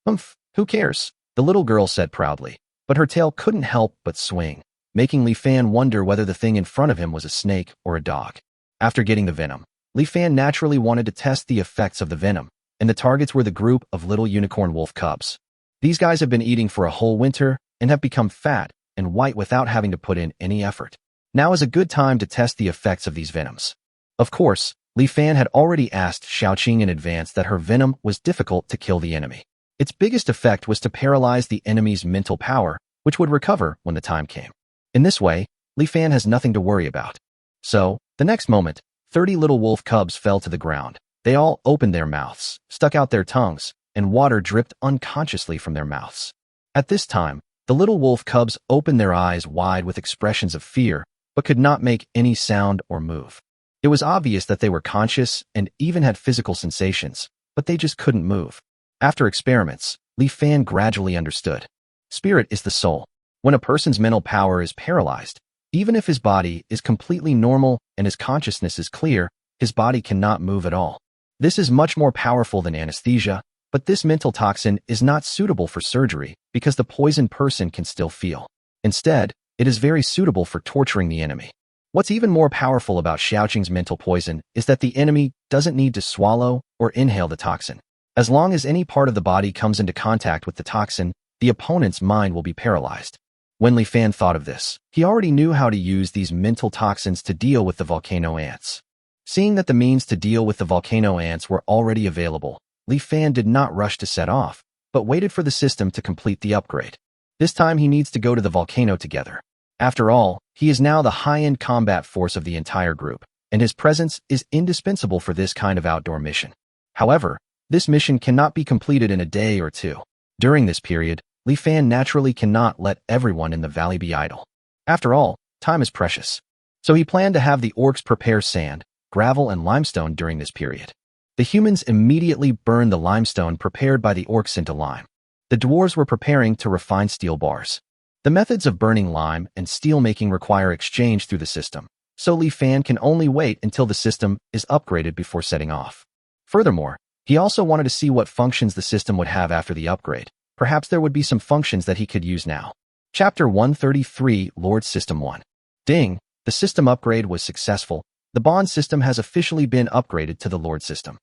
Who cares?" the little girl said proudly, but her tail couldn't help but swing, making Li Fan wonder whether the thing in front of him was a snake or a dog. After getting the venom, Li Fan naturally wanted to test the effects of the venom, and the targets were the group of little unicorn wolf cubs. These guys have been eating for a whole winter and have become fat and white without having to put in any effort. Now is a good time to test the effects of these venoms. Of course, Li Fan had already asked Xiaoqing in advance that her venom was difficult to kill the enemy. Its biggest effect was to paralyze the enemy's mental power, which would recover when the time came. In this way, Li Fan has nothing to worry about. So, the next moment, 30 little wolf cubs fell to the ground. They all opened their mouths, stuck out their tongues, and water dripped unconsciously from their mouths. At this time, the little wolf cubs opened their eyes wide with expressions of fear, but could not make any sound or move. It was obvious that they were conscious and even had physical sensations, but they just couldn't move. After experiments, Li Fan gradually understood. Spirit is the soul. When a person's mental power is paralyzed, even if his body is completely normal and his consciousness is clear, his body cannot move at all. This is much more powerful than anesthesia, but this mental toxin is not suitable for surgery because the poisoned person can still feel. Instead, it is very suitable for torturing the enemy. What's even more powerful about Xiaoqing's mental poison is that the enemy doesn't need to swallow or inhale the toxin. As long as any part of the body comes into contact with the toxin, the opponent's mind will be paralyzed. When Li Fan thought of this, he already knew how to use these mental toxins to deal with the volcano ants. Seeing that the means to deal with the volcano ants were already available, Li Fan did not rush to set off, but waited for the system to complete the upgrade. This time he needs to go to the volcano together. After all, he is now the high-end combat force of the entire group, and his presence is indispensable for this kind of outdoor mission. However, this mission cannot be completed in a day or two. During this period, Li Fan naturally cannot let everyone in the valley be idle. After all, time is precious. So he planned to have the orcs prepare sand, gravel, and limestone during this period. The humans immediately burned the limestone prepared by the orcs into lime. The dwarves were preparing to refine steel bars. The methods of burning lime and steel making require exchange through the system, so Li Fan can only wait until the system is upgraded before setting off. Furthermore, he also wanted to see what functions the system would have after the upgrade. Perhaps there would be some functions that he could use now. Chapter 133, Lord System 1. Ding! The system upgrade was successful. The bond system has officially been upgraded to the Lord system.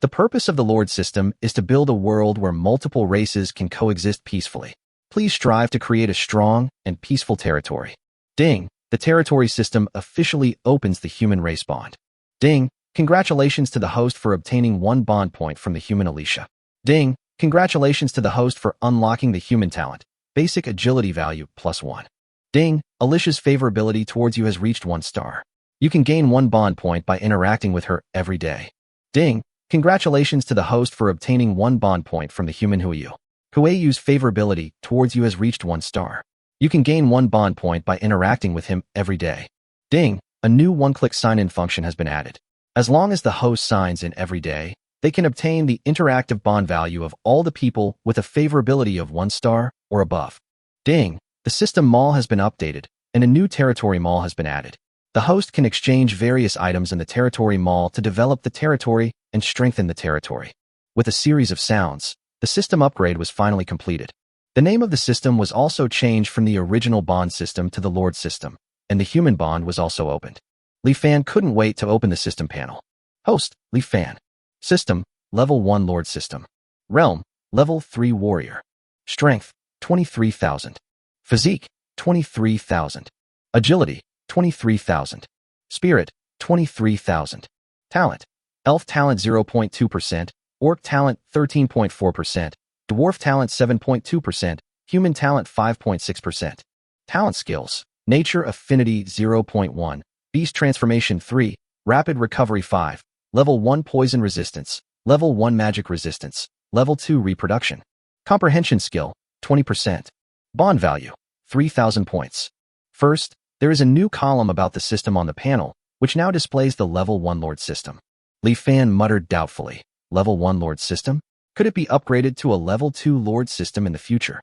The purpose of the Lord system is to build a world where multiple races can coexist peacefully. Please strive to create a strong and peaceful territory. Ding! The territory system officially opens the human race bond. Ding! Congratulations to the host for obtaining 1 bond point from the human Alicia. Ding! Congratulations to the host for unlocking the human talent. Basic agility value +1. Ding! Alicia's favorability towards you has reached 1 star. You can gain 1 bond point by interacting with her every day. Ding! Congratulations to the host for obtaining 1 bond point from the human Huiyu. Huiyu's favorability towards you has reached 1 star. You can gain 1 bond point by interacting with him every day. Ding! A new one-click sign-in function has been added. As long as the host signs in every day, they can obtain the interactive bond value of all the people with a favorability of 1 star or above. Ding! The system mall has been updated, and a new territory mall has been added. The host can exchange various items in the territory mall to develop the territory and strengthen the territory. With a series of sounds, the system upgrade was finally completed. The name of the system was also changed from the original bond system to the Lord system, and the human bond was also opened. Li Fan couldn't wait to open the system panel. Host, Li Fan. System, Level 1 Lord System. Realm, Level 3 Warrior. Strength, 23,000. Physique, 23,000. Agility, 23,000. Spirit, 23,000. Talent, Elf Talent 0.2%, Orc Talent 13.4%, Dwarf Talent 7.2%, Human Talent 5.6%. Talent Skills, Nature Affinity 0.1, Beast Transformation 3, Rapid Recovery 5, Level 1 Poison Resistance, Level 1 Magic Resistance, Level 2 Reproduction. Comprehension Skill, 20%. Bond Value, 3,000 points. First, there is a new column about the system on the panel, which now displays the Level 1 Lord System. Li Fan muttered doubtfully, Level 1 Lord System? Could it be upgraded to a Level 2 Lord System in the future?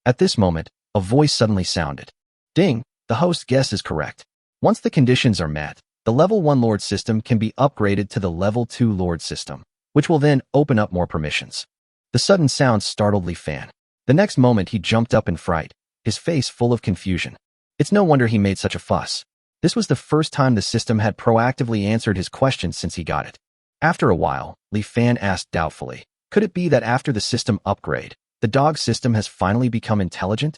At this moment, a voice suddenly sounded. Ding! The host guess is correct. Once the conditions are met, the Level 1 Lord System can be upgraded to the Level 2 Lord System, which will then open up more permissions. The sudden sound startled Li Fan. The next moment he jumped up in fright, his face full of confusion. It's no wonder he made such a fuss. This was the first time the system had proactively answered his questions since he got it. After a while, Li Fan asked doubtfully, could it be that after the system upgrade, the dog system has finally become intelligent?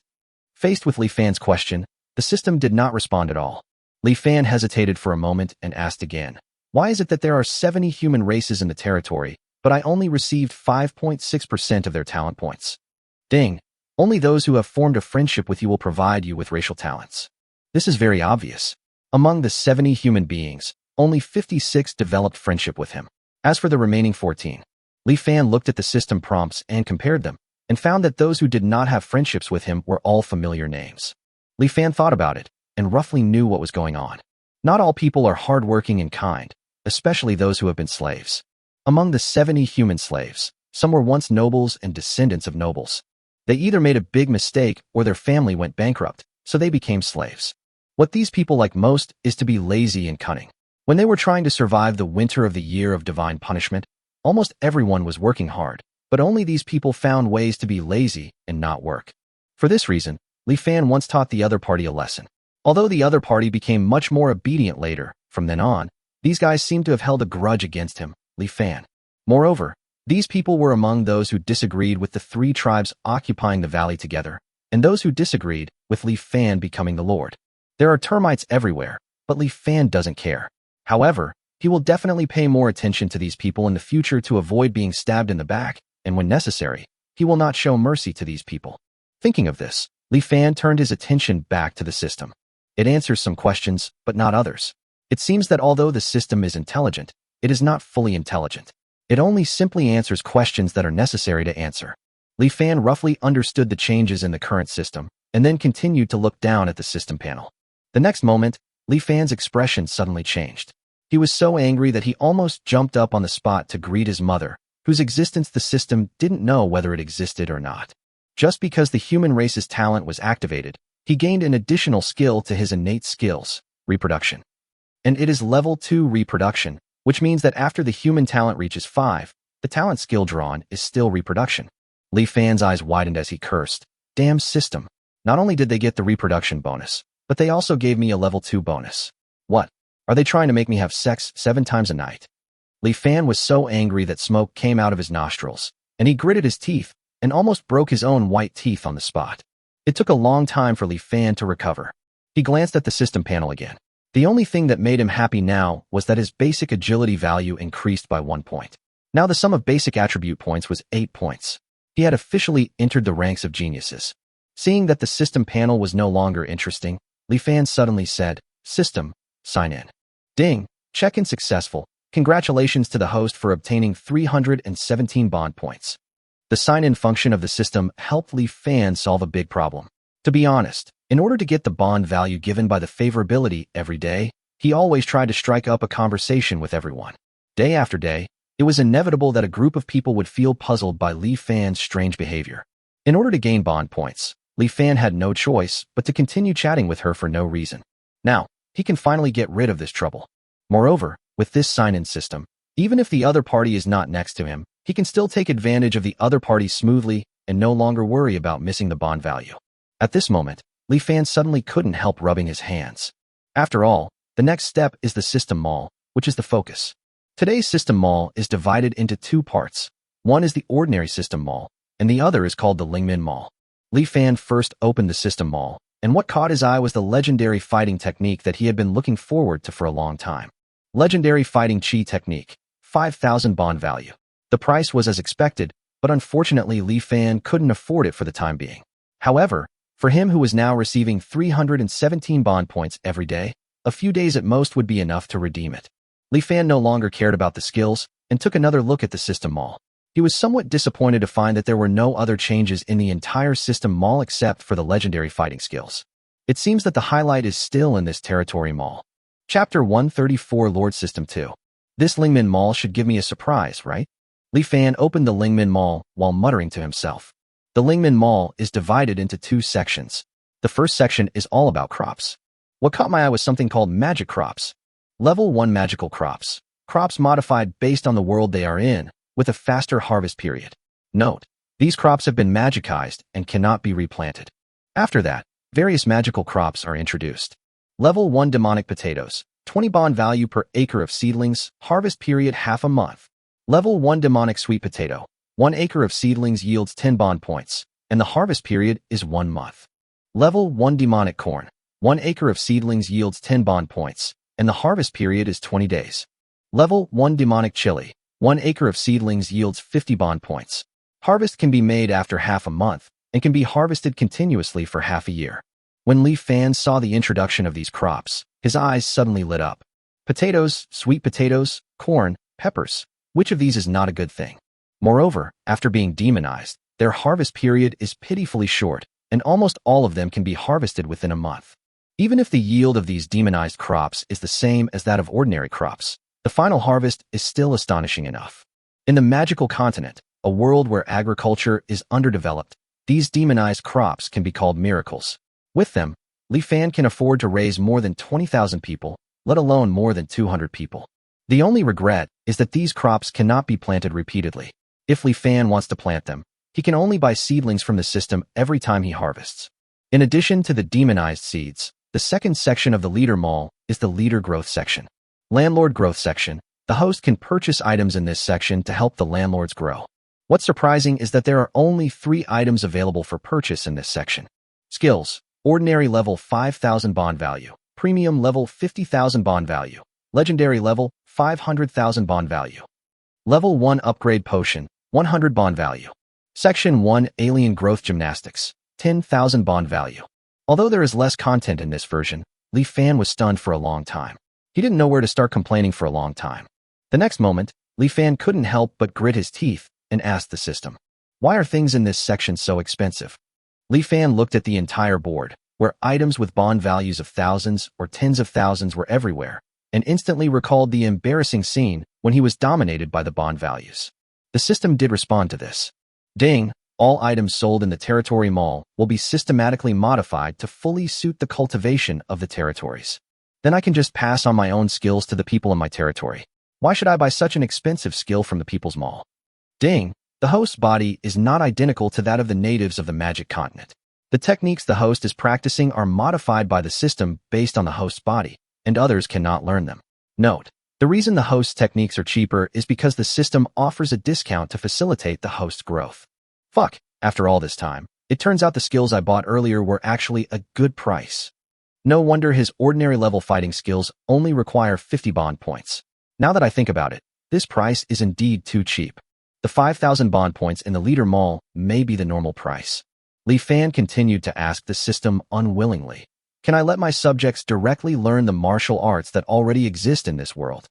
Faced with Li Fan's question, the system did not respond at all. Li Fan hesitated for a moment and asked again, why is it that there are 70 human races in the territory, but I only received 5.6% of their talent points? Ding! Only those who have formed a friendship with you will provide you with racial talents. This is very obvious. Among the 70 human beings, only 56 developed friendship with him. As for the remaining 14, Li Fan looked at the system prompts and compared them, and found that those who did not have friendships with him were all familiar names. Li Fan thought about it, and roughly knew what was going on. Not all people are hardworking and kind, especially those who have been slaves. Among the 70 human slaves, some were once nobles and descendants of nobles. They either made a big mistake or their family went bankrupt, so they became slaves. What these people like most is to be lazy and cunning. When they were trying to survive the winter of the year of divine punishment, almost everyone was working hard, but only these people found ways to be lazy and not work. For this reason, Li Fan once taught the other party a lesson. Although the other party became much more obedient later, from then on, these guys seemed to have held a grudge against him, Li Fan. Moreover, these people were among those who disagreed with the 3 tribes occupying the valley together, and those who disagreed with Li Fan becoming the Lord. There are termites everywhere, but Li Fan doesn't care. However, he will definitely pay more attention to these people in the future to avoid being stabbed in the back, and when necessary, he will not show mercy to these people. Thinking of this, Li Fan turned his attention back to the system. It answers some questions, but not others. It seems that although the system is intelligent, it is not fully intelligent. It only simply answers questions that are necessary to answer. Li Fan roughly understood the changes in the current system, and then continued to look down at the system panel. The next moment, Li Fan's expression suddenly changed. He was so angry that he almost jumped up on the spot to greet his mother, whose existence the system didn't know whether it existed or not. Just because the human race's talent was activated, he gained an additional skill to his innate skills, reproduction. And it is level 2 reproduction, which means that after the human talent reaches 5, the talent skill drawn is still reproduction. Li Fan's eyes widened as he cursed, damn system. Not only did they get the reproduction bonus, but they also gave me a level 2 bonus. What? Are they trying to make me have sex 7 times a night? Li Fan was so angry that smoke came out of his nostrils, and he gritted his teeth and almost broke his own white teeth on the spot. It took a long time for Li Fan to recover. He glanced at the system panel again. The only thing that made him happy now was that his basic agility value increased by 1 point. Now the sum of basic attribute points was 8 points. He had officially entered the ranks of geniuses. Seeing that the system panel was no longer interesting, Li Fan suddenly said, "System, sign in." Ding, check-in successful. Congratulations to the host for obtaining 317 bond points. The sign-in function of the system helped Li Fan solve a big problem. To be honest, in order to get the bond value given by the favorability every day, he always tried to strike up a conversation with everyone. Day after day, it was inevitable that a group of people would feel puzzled by Li Fan's strange behavior. In order to gain bond points, Li Fan had no choice but to continue chatting with her for no reason. Now, he can finally get rid of this trouble. Moreover, with this sign-in system, even if the other party is not next to him, he can still take advantage of the other party smoothly and no longer worry about missing the bond value. At this moment, Li Fan suddenly couldn't help rubbing his hands. After all, the next step is the system mall, which is the focus. Today's system mall is divided into two parts. One is the ordinary system mall, and the other is called the Lingmin Mall. Li Fan first opened the system mall, and what caught his eye was the legendary fighting technique that he had been looking forward to for a long time. Legendary Fighting Chi Technique, 5,000 bond value. The price was as expected, but unfortunately Li Fan couldn't afford it for the time being. However, for him who was now receiving 317 bond points every day, a few days at most would be enough to redeem it. Li Fan no longer cared about the skills and took another look at the system mall. He was somewhat disappointed to find that there were no other changes in the entire system mall except for the legendary fighting skills. It seems that the highlight is still in this territory mall. Chapter 134 Lord System 2. This Lingmin Mall should give me a surprise, right? Li Fan opened the Lingmin Mall while muttering to himself. The Lingmin Mall is divided into two sections. The first section is all about crops. What caught my eye was something called magic crops. Level 1 magical crops. Crops modified based on the world they are in, with a faster harvest period. Note, these crops have been magicized and cannot be replanted. After that, various magical crops are introduced. Level 1 demonic potatoes. 20 bond value per acre of seedlings, harvest period half a month. Level 1 demonic sweet potato. 1 acre of seedlings yields 10 bond points, and the harvest period is 1 month. Level 1 demonic corn. 1 acre of seedlings yields 10 bond points, and the harvest period is 20 days. Level 1 demonic chili. 1 acre of seedlings yields 50 bond points. Harvest can be made after half a month, and can be harvested continuously for half a year. When Li Fan saw the introduction of these crops, his eyes suddenly lit up. Potatoes, sweet potatoes, corn, peppers. Which of these is not a good thing? Moreover, after being demonized, their harvest period is pitifully short, and almost all of them can be harvested within a month. Even if the yield of these demonized crops is the same as that of ordinary crops, the final harvest is still astonishing enough. In the magical continent, a world where agriculture is underdeveloped, these demonized crops can be called miracles. With them, Li Fan can afford to raise more than 20,000 people, let alone more than 200 people. The only regret is that these crops cannot be planted repeatedly. If Li Fan wants to plant them, he can only buy seedlings from the system every time he harvests. In addition to the demonized seeds, the second section of the leader mall is the leader growth section. Landlord growth section. The host can purchase items in this section to help the landlords grow. What's surprising is that there are only 3 items available for purchase in this section. Skills. Ordinary level 5,000 bond value. Premium level 50,000 bond value. Legendary level 500,000 bond value. Level 1 upgrade potion 100 bond value. Section 1 Alien Growth Gymnastics 10,000 bond value. Although there is less content in this version, Li Fan was stunned for a long time. He didn't know where to start complaining for a long time. The next moment, Li Fan couldn't help but grit his teeth and asked the system, "Why are things in this section so expensive?" Li Fan looked at the entire board, where items with bond values of thousands or tens of thousands were everywhere, and instantly recalled the embarrassing scene when he was dominated by the bond values. The system did respond to this. Ding! All items sold in the territory mall will be systematically modified to fully suit the cultivation of the territories. Then I can just pass on my own skills to the people in my territory. Why should I buy such an expensive skill from the people's mall? Ding! The host's body is not identical to that of the natives of the magic continent. The techniques the host is practicing are modified by the system based on the host's body, and others cannot learn them. Note, the reason the host's techniques are cheaper is because the system offers a discount to facilitate the host's growth. Fuck, after all this time, it turns out the skills I bought earlier were actually a good price. No wonder his ordinary level fighting skills only require 50 bond points. Now that I think about it, this price is indeed too cheap. The 5,000 bond points in the leader mall may be the normal price. Li Fan continued to ask the system unwillingly. Can I let my subjects directly learn the martial arts that already exist in this world?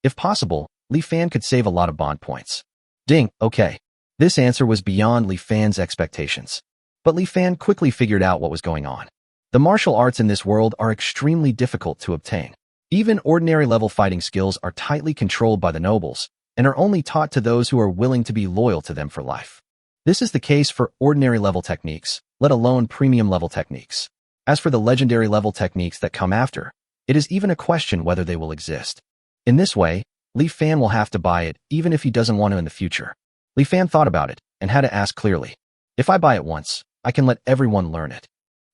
If possible, Li Fan could save a lot of bond points. Ding, okay. This answer was beyond Li Fan's expectations. But Li Fan quickly figured out what was going on. The martial arts in this world are extremely difficult to obtain. Even ordinary level fighting skills are tightly controlled by the nobles and are only taught to those who are willing to be loyal to them for life. This is the case for ordinary level techniques, let alone premium level techniques. As for the legendary level techniques that come after, it is even a question whether they will exist. In this way, Li Fan will have to buy it even if he doesn't want to in the future. Li Fan thought about it and had to ask clearly. If I buy it once, I can let everyone learn it.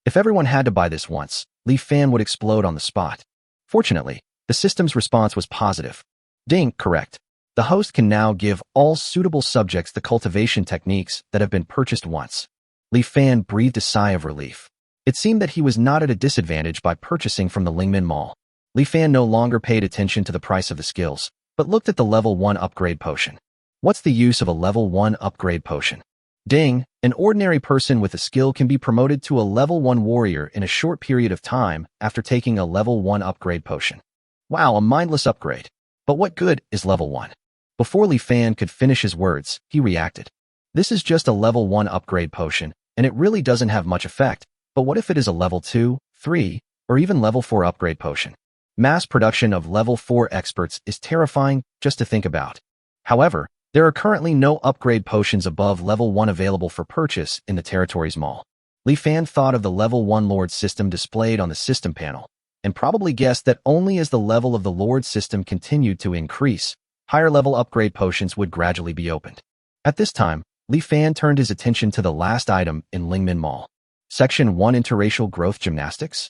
If everyone had to buy this once, Li Fan would explode on the spot. Fortunately, the system's response was positive. Ding, correct. The host can now give all suitable subjects the cultivation techniques that have been purchased once. Li Fan breathed a sigh of relief. It seemed that he was not at a disadvantage by purchasing from the Lingmin Mall. Li Fan no longer paid attention to the price of the skills, but looked at the level 1 upgrade potion. What's the use of a level 1 upgrade potion? Ding, an ordinary person with a skill can be promoted to a level 1 warrior in a short period of time after taking a level 1 upgrade potion. Wow, a mindless upgrade. But what good is level 1? Before Li Fan could finish his words, he reacted. This is just a level 1 upgrade potion, and it really doesn't have much effect, but what if it is a level 2, 3, or even level 4 upgrade potion? Mass production of level 4 experts is terrifying just to think about. However, there are currently no upgrade potions above level 1 available for purchase in the territories mall. Li Fan thought of the level 1 Lord system displayed on the system panel, and probably guessed that only as the level of the Lord system continued to increase, higher level upgrade potions would gradually be opened. At this time, Li Fan turned his attention to the last item in Lingmin Mall. Section 1 Interracial Growth Gymnastics?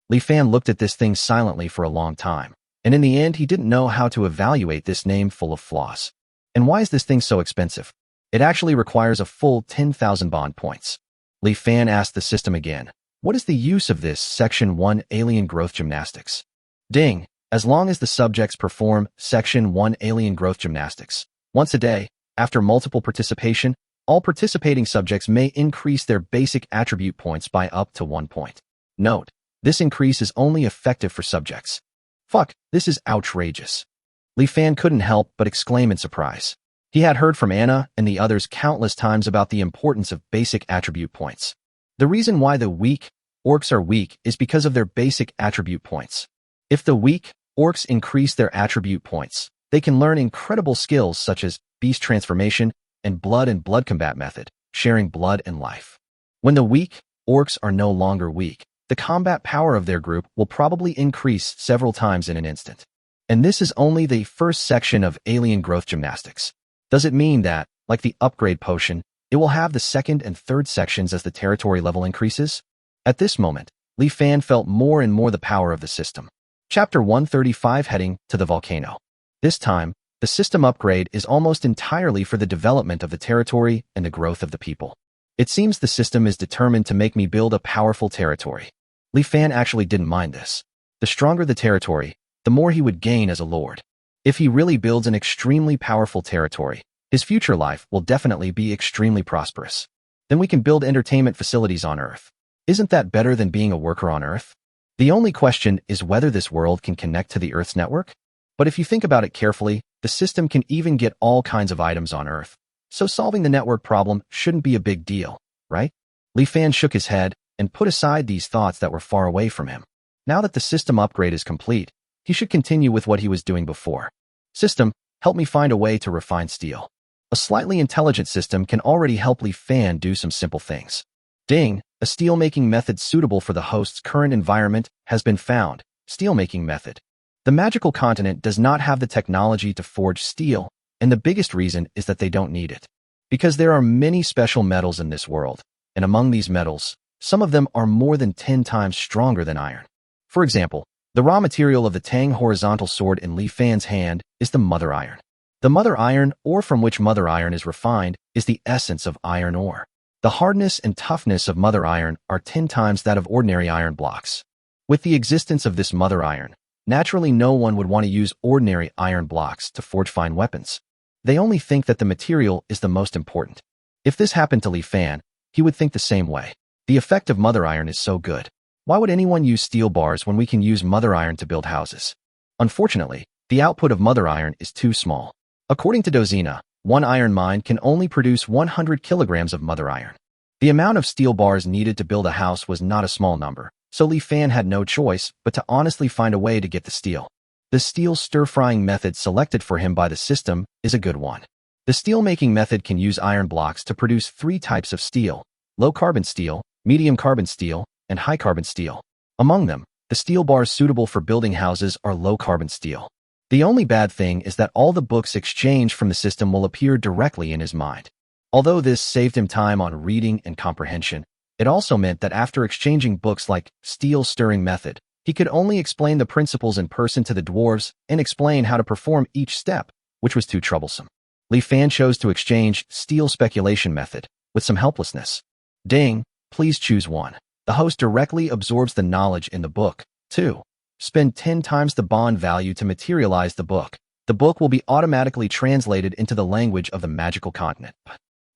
Li Fan looked at this thing silently for a long time, and in the end he didn't know how to evaluate this name full of flaws. And why is this thing so expensive? It actually requires a full 10,000 bond points. Li Fan asked the system again, what is the use of this Section 1 Alien Growth Gymnastics? Ding, as long as the subjects perform Section 1 Alien Growth Gymnastics once a day, after multiple participation, all participating subjects may increase their basic attribute points by up to 1 point. Note, this increase is only effective for subjects. Fuck, this is outrageous. Li Fan couldn't help but exclaim in surprise. He had heard from Anna and the others countless times about the importance of basic attribute points. The reason why the weak orcs are weak is because of their basic attribute points. If the weak orcs increase their attribute points, they can learn incredible skills such as beast transformation and blood combat method, sharing blood and life. When the weak orcs are no longer weak, the combat power of their group will probably increase several times in an instant. And this is only the first section of Alien Growth Gymnastics. Does it mean that, like the upgrade potion, it will have the second and third sections as the territory level increases? At this moment, Li Fan felt more and more the power of the system. Chapter 135 Heading to the Volcano. This time, the system upgrade is almost entirely for the development of the territory and the growth of the people. It seems the system is determined to make me build a powerful territory. Li Fan actually didn't mind this. The stronger the territory, the more he would gain as a lord. If he really builds an extremely powerful territory, his future life will definitely be extremely prosperous. Then we can build entertainment facilities on Earth. Isn't that better than being a worker on Earth? The only question is whether this world can connect to the Earth's network. But if you think about it carefully, the system can even get all kinds of items on Earth. So solving the network problem shouldn't be a big deal, right? Li Fan shook his head and put aside these thoughts that were far away from him. Now that the system upgrade is complete, he should continue with what he was doing before. System, help me find a way to refine steel. A slightly intelligent system can already help Li Fan do some simple things. Ding, a steel-making method suitable for the host's current environment has been found. Steel-making method. The magical continent does not have the technology to forge steel, and the biggest reason is that they don't need it. Because there are many special metals in this world, and among these metals, some of them are more than 10 times stronger than iron. For example, the raw material of the Tang horizontal sword in Li Fan's hand is the mother iron. The mother iron, ore from which mother iron is refined, is the essence of iron ore. The hardness and toughness of mother iron are 10 times that of ordinary iron blocks. With the existence of this mother iron, naturally no one would want to use ordinary iron blocks to forge fine weapons. They only think that the material is the most important. If this happened to Li Fan, he would think the same way. The effect of mother iron is so good. Why would anyone use steel bars when we can use mother iron to build houses? Unfortunately, the output of mother iron is too small. According to Dozina, one iron mine can only produce 100 kilograms of mother iron. The amount of steel bars needed to build a house was not a small number, so Li Fan had no choice but to honestly find a way to get the steel. The steel stir-frying method selected for him by the system is a good one. The steel-making method can use iron blocks to produce 3 types of steel: low-carbon steel, medium-carbon steel, and high-carbon steel. Among them, the steel bars suitable for building houses are low-carbon steel. The only bad thing is that all the books exchanged from the system will appear directly in his mind. Although this saved him time on reading and comprehension, it also meant that after exchanging books like Steel Stirring Method, he could only explain the principles in person to the dwarves and explain how to perform each step, which was too troublesome. Li Fan chose to exchange Steel Speculation Method with some helplessness. Ding, please choose one. The host directly absorbs the knowledge in the book. 2. Spend 10 times the bond value to materialize the book. The book will be automatically translated into the language of the magical continent.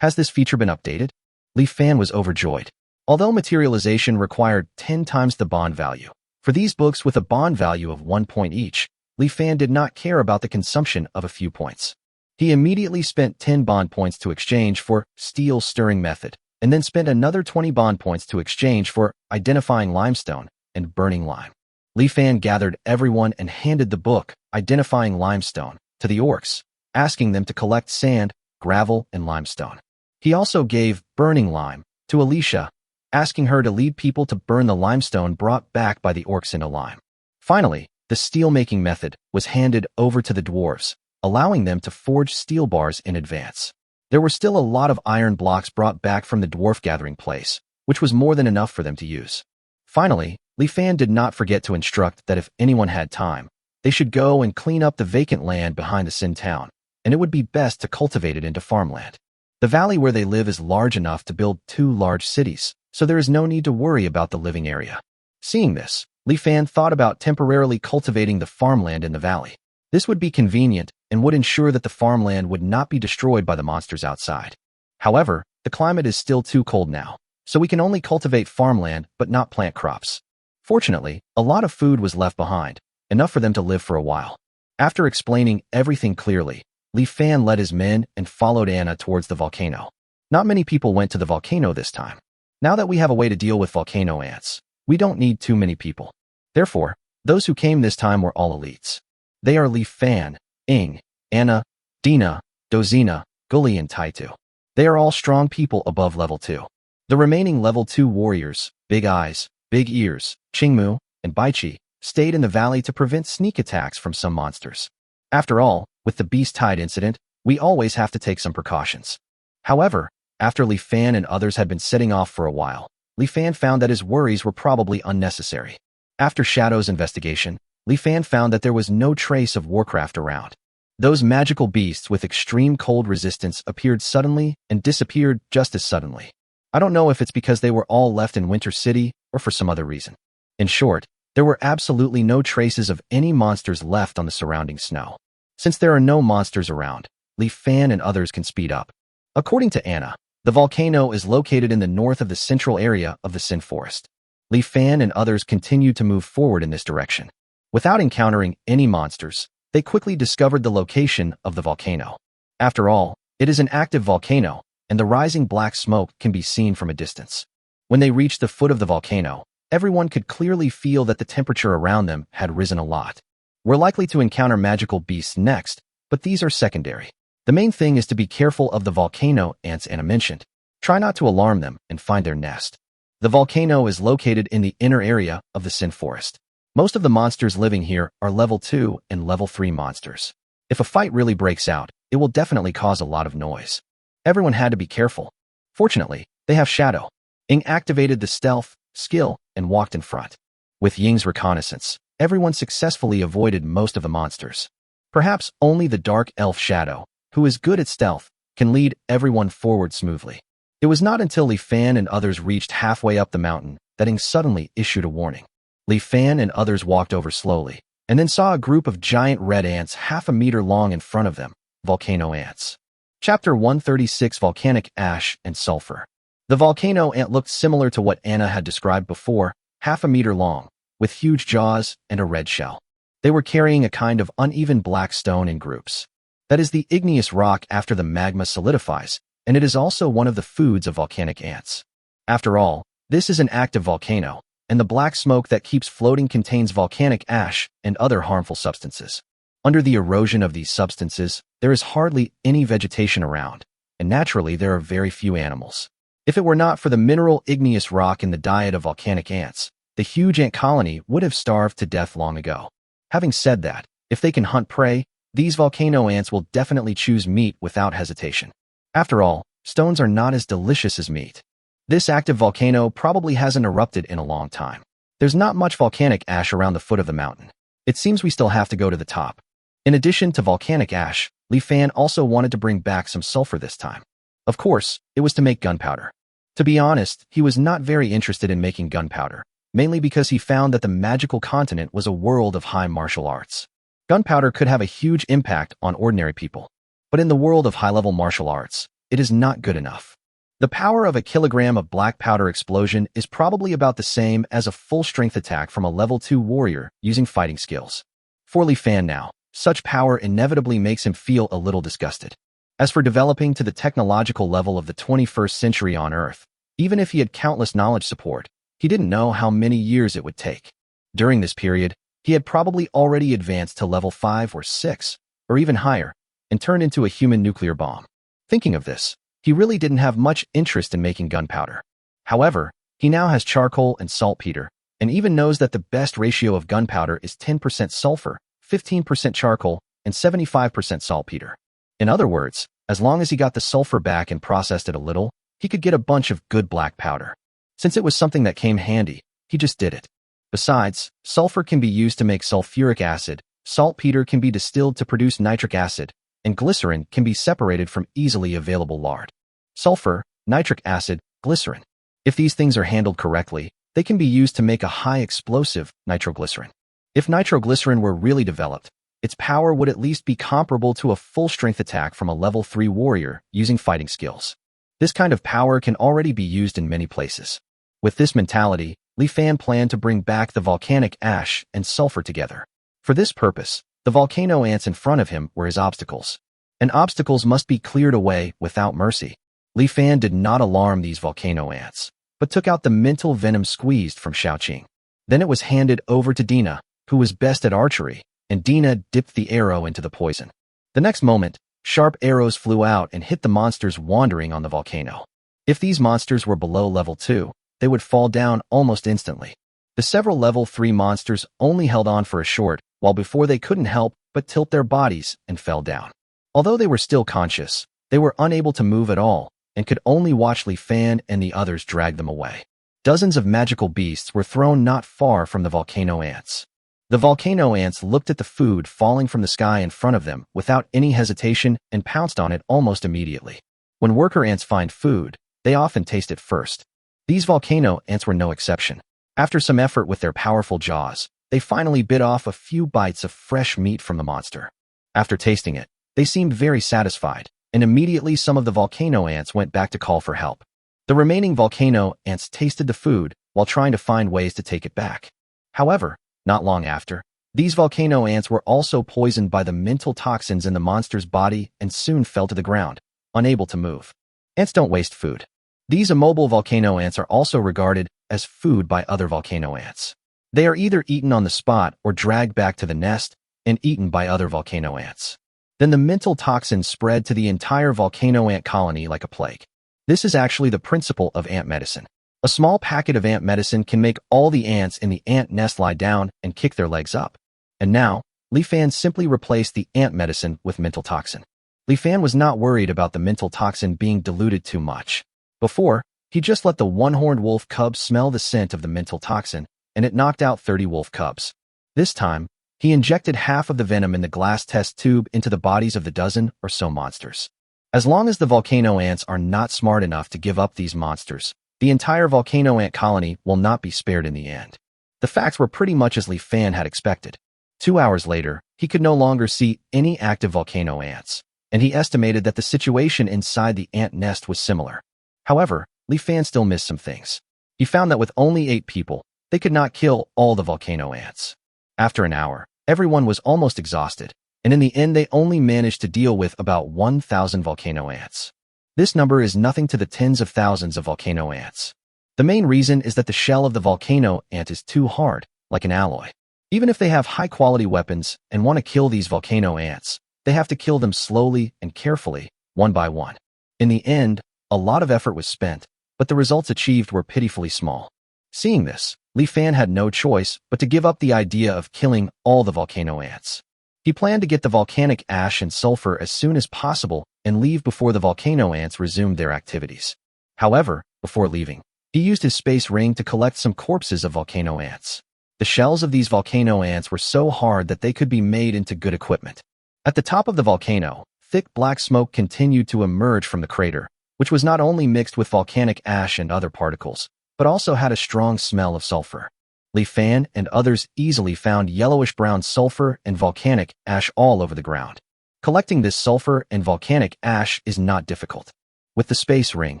Has this feature been updated? Li Fan was overjoyed. Although materialization required 10 times the bond value, for these books with a bond value of 1 point each, Li Fan did not care about the consumption of a few points. He immediately spent 10 bond points to exchange for Steel Stirring Method, and then spent another 20 bond points to exchange for Identifying Limestone and Burning Lime. Li Fan gathered everyone and handed the book, Identifying Limestone, to the orcs, asking them to collect sand, gravel, and limestone. He also gave Burning Lime to Alicia, asking her to lead people to burn the limestone brought back by the orcs into lime. Finally, the steel-making method was handed over to the dwarves, allowing them to forge steel bars in advance. There were still a lot of iron blocks brought back from the dwarf gathering place, which was more than enough for them to use. Finally, Li Fan did not forget to instruct that if anyone had time, they should go and clean up the vacant land behind the Sin town, and it would be best to cultivate it into farmland. The valley where they live is large enough to build 2 large cities, so there is no need to worry about the living area. Seeing this, Li Fan thought about temporarily cultivating the farmland in the valley. This would be convenient and would ensure that the farmland would not be destroyed by the monsters outside. However, the climate is still too cold now, so we can only cultivate farmland but not plant crops. Fortunately, a lot of food was left behind, enough for them to live for a while. After explaining everything clearly, Li Fan led his men and followed Anna towards the volcano. Not many people went to the volcano this time. Now that we have a way to deal with volcano ants, we don't need too many people. Therefore, those who came this time were all elites. They are Li Fan, Ing, Anna, Dina, Dozina, Gully, and Taitu. They are all strong people above level 2. The remaining level 2 warriors, Big Eyes, Big Ears, Qingmu, and Baichi, stayed in the valley to prevent sneak attacks from some monsters. After all, with the Beast Tide incident, we always have to take some precautions. However, after Li Fan and others had been setting off for a while, Li Fan found that his worries were probably unnecessary. After Shadow's investigation, Li Fan found that there was no trace of Warcraft around. Those magical beasts with extreme cold resistance appeared suddenly and disappeared just as suddenly. I don't know if it's because they were all left in Winter City or for some other reason. In short, there were absolutely no traces of any monsters left on the surrounding snow. Since there are no monsters around, Li Fan and others can speed up. According to Anna, the volcano is located in the north of the central area of the Sin Forest. Li Fan and others continued to move forward in this direction. Without encountering any monsters, they quickly discovered the location of the volcano. After all, it is an active volcano, and the rising black smoke can be seen from a distance. When they reached the foot of the volcano, everyone could clearly feel that the temperature around them had risen a lot. We're likely to encounter magical beasts next, but these are secondary. The main thing is to be careful of the volcano ants Anna mentioned. Try not to alarm them and find their nest. The volcano is located in the inner area of the Sin Forest. Most of the monsters living here are level 2 and level 3 monsters. If a fight really breaks out, it will definitely cause a lot of noise. Everyone had to be careful. Fortunately, they have Shadow. Ying activated the stealth skill and walked in front. With Ying's reconnaissance, everyone successfully avoided most of the monsters. Perhaps only the dark elf Shadow, who is good at stealth, can lead everyone forward smoothly. It was not until Li Fan and others reached halfway up the mountain that Ying suddenly issued a warning. Li Fan and others walked over slowly, and then saw a group of giant red ants half a meter long in front of them, volcano ants. Chapter 136: Volcanic Ash and Sulfur. The volcano ant looked similar to what Anna had described before, half a meter long, with huge jaws and a red shell. They were carrying a kind of uneven black stone in groups. That is the igneous rock after the magma solidifies, and it is also one of the foods of volcanic ants. After all, this is an active volcano, and the black smoke that keeps floating contains volcanic ash and other harmful substances. Under the erosion of these substances, there is hardly any vegetation around, and naturally there are very few animals. If it were not for the mineral igneous rock in the diet of volcanic ants, the huge ant colony would have starved to death long ago. Having said that, if they can hunt prey, these volcano ants will definitely choose meat without hesitation. After all, stones are not as delicious as meat. This active volcano probably hasn't erupted in a long time. There's not much volcanic ash around the foot of the mountain. It seems we still have to go to the top. In addition to volcanic ash, Li Fan also wanted to bring back some sulfur this time. Of course, it was to make gunpowder. To be honest, he was not very interested in making gunpowder, mainly because he found that the magical continent was a world of high martial arts. Gunpowder could have a huge impact on ordinary people, but in the world of high-level martial arts, it is not good enough. The power of a kilogram of black powder explosion is probably about the same as a full-strength attack from a level 2 warrior using fighting skills. For Li Fan now, such power inevitably makes him feel a little disgusted. As for developing to the technological level of the 21st century on Earth, even if he had countless knowledge support, he didn't know how many years it would take. During this period, he had probably already advanced to level 5 or 6, or even higher, and turned into a human nuclear bomb. Thinking of this, he really didn't have much interest in making gunpowder. However, he now has charcoal and saltpeter, and even knows that the best ratio of gunpowder is 10% sulfur, 15% charcoal, and 75% saltpeter. In other words, as long as he got the sulfur back and processed it a little, he could get a bunch of good black powder. Since it was something that came handy, he just did it. Besides, sulfur can be used to make sulfuric acid, saltpeter can be distilled to produce nitric acid, and glycerin can be separated from easily available lard. Sulfur, nitric acid, glycerin. If these things are handled correctly, they can be used to make a high explosive nitroglycerin. If nitroglycerin were really developed, its power would at least be comparable to a full-strength attack from a level 3 warrior using fighting skills. This kind of power can already be used in many places. With this mentality, Li Fan planned to bring back the volcanic ash and sulfur together. For this purpose, the volcano ants in front of him were his obstacles. And obstacles must be cleared away without mercy. Li Fan did not alarm these volcano ants, but took out the mental venom squeezed from Xiaoqing. Then it was handed over to Dina, who was best at archery, and Dina dipped the arrow into the poison. The next moment, sharp arrows flew out and hit the monsters wandering on the volcano. If these monsters were below level 2, they would fall down almost instantly. The several level 3 monsters only held on for a short, while before they couldn't help but tilt their bodies and fell down. Although they were still conscious, they were unable to move at all and could only watch Li Fan and the others drag them away. Dozens of magical beasts were thrown not far from the volcano ants. The volcano ants looked at the food falling from the sky in front of them without any hesitation and pounced on it almost immediately. When worker ants find food, they often taste it first. These volcano ants were no exception. After some effort with their powerful jaws, they finally bit off a few bites of fresh meat from the monster. After tasting it, they seemed very satisfied, and immediately some of the volcano ants went back to call for help. The remaining volcano ants tasted the food while trying to find ways to take it back. However, not long after, these volcano ants were also poisoned by the mental toxins in the monster's body and soon fell to the ground, unable to move. Ants don't waste food. These immobile volcano ants are also regarded as food by other volcano ants. They are either eaten on the spot or dragged back to the nest and eaten by other volcano ants. Then the mental toxins spread to the entire volcano ant colony like a plague. This is actually the principle of ant medicine. A small packet of ant medicine can make all the ants in the ant nest lie down and kick their legs up. And now, Li Fan simply replaced the ant medicine with mental toxin. Li Fan was not worried about the mental toxin being diluted too much. Before, he just let the one-horned wolf cub smell the scent of the mental toxin, and it knocked out 30 wolf cubs. This time, he injected half of the venom in the glass test tube into the bodies of the dozen or so monsters. As long as the volcano ants are not smart enough to give up these monsters, the entire volcano ant colony will not be spared in the end. The facts were pretty much as Li Fan had expected. 2 hours later, he could no longer see any active volcano ants, and he estimated that the situation inside the ant nest was similar. However, Li Fan still missed some things. He found that with only 8 people, they could not kill all the volcano ants. After an hour, everyone was almost exhausted, and in the end they only managed to deal with about 1,000 volcano ants. This number is nothing to the tens of thousands of volcano ants. The main reason is that the shell of the volcano ant is too hard, like an alloy. Even if they have high-quality weapons and want to kill these volcano ants, they have to kill them slowly and carefully, one by one. In the end, a lot of effort was spent, but the results achieved were pitifully small. Seeing this, Li Fan had no choice but to give up the idea of killing all the volcano ants. He planned to get the volcanic ash and sulfur as soon as possible and leave before the volcano ants resumed their activities. However, before leaving, he used his space ring to collect some corpses of volcano ants. The shells of these volcano ants were so hard that they could be made into good equipment. At the top of the volcano, thick black smoke continued to emerge from the crater, which was not only mixed with volcanic ash and other particles, but also had a strong smell of sulfur. Li Fan and others easily found yellowish-brown sulfur and volcanic ash all over the ground. Collecting this sulfur and volcanic ash is not difficult. With the space ring,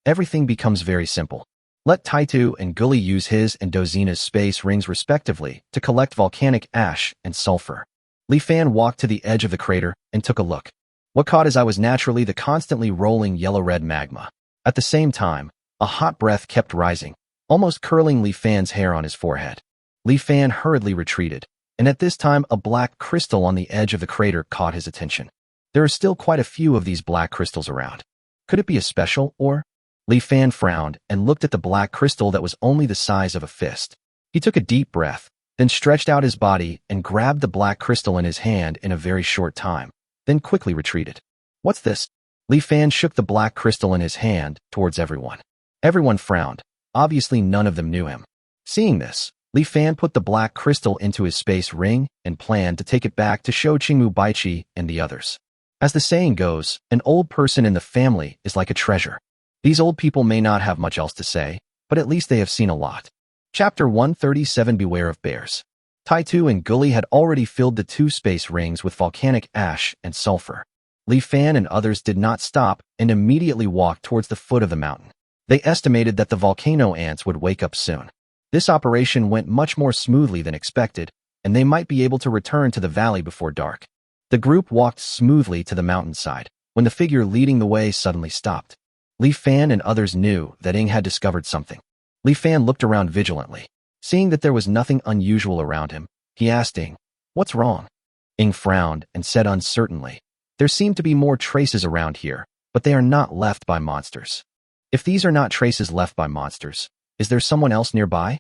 everything becomes very simple. Let Taitu and Gully use his and Dozina's space rings respectively to collect volcanic ash and sulfur. Li Fan walked to the edge of the crater and took a look. What caught his eye was naturally the constantly rolling yellow-red magma. At the same time, a hot breath kept rising, almost curling Li Fan's hair on his forehead. Li Fan hurriedly retreated, and at this time a black crystal on the edge of the crater caught his attention. There are still quite a few of these black crystals around. Could it be a special, or? Li Fan frowned and looked at the black crystal that was only the size of a fist. He took a deep breath, then stretched out his body and grabbed the black crystal in his hand in a very short time, then quickly retreated. What's this? Li Fan shook the black crystal in his hand towards everyone. Everyone frowned. Obviously none of them knew him. Seeing this, Li Fan put the black crystal into his space ring and planned to take it back to show Qingmu Baiqi and the others. As the saying goes, an old person in the family is like a treasure. These old people may not have much else to say, but at least they have seen a lot. Chapter 137 Beware of Bears. Taitu and Gully had already filled the 2 space rings with volcanic ash and sulfur. Li Fan and others did not stop and immediately walked towards the foot of the mountain. They estimated that the volcano ants would wake up soon. This operation went much more smoothly than expected, and they might be able to return to the valley before dark. The group walked smoothly to the mountainside, when the figure leading the way suddenly stopped. Li Fan and others knew that Ing had discovered something. Li Fan looked around vigilantly. Seeing that there was nothing unusual around him, he asked Ing, "What's wrong?" Ing frowned and said uncertainly, "There seem to be more traces around here, but they are not left by monsters." If these are not traces left by monsters, is there someone else nearby?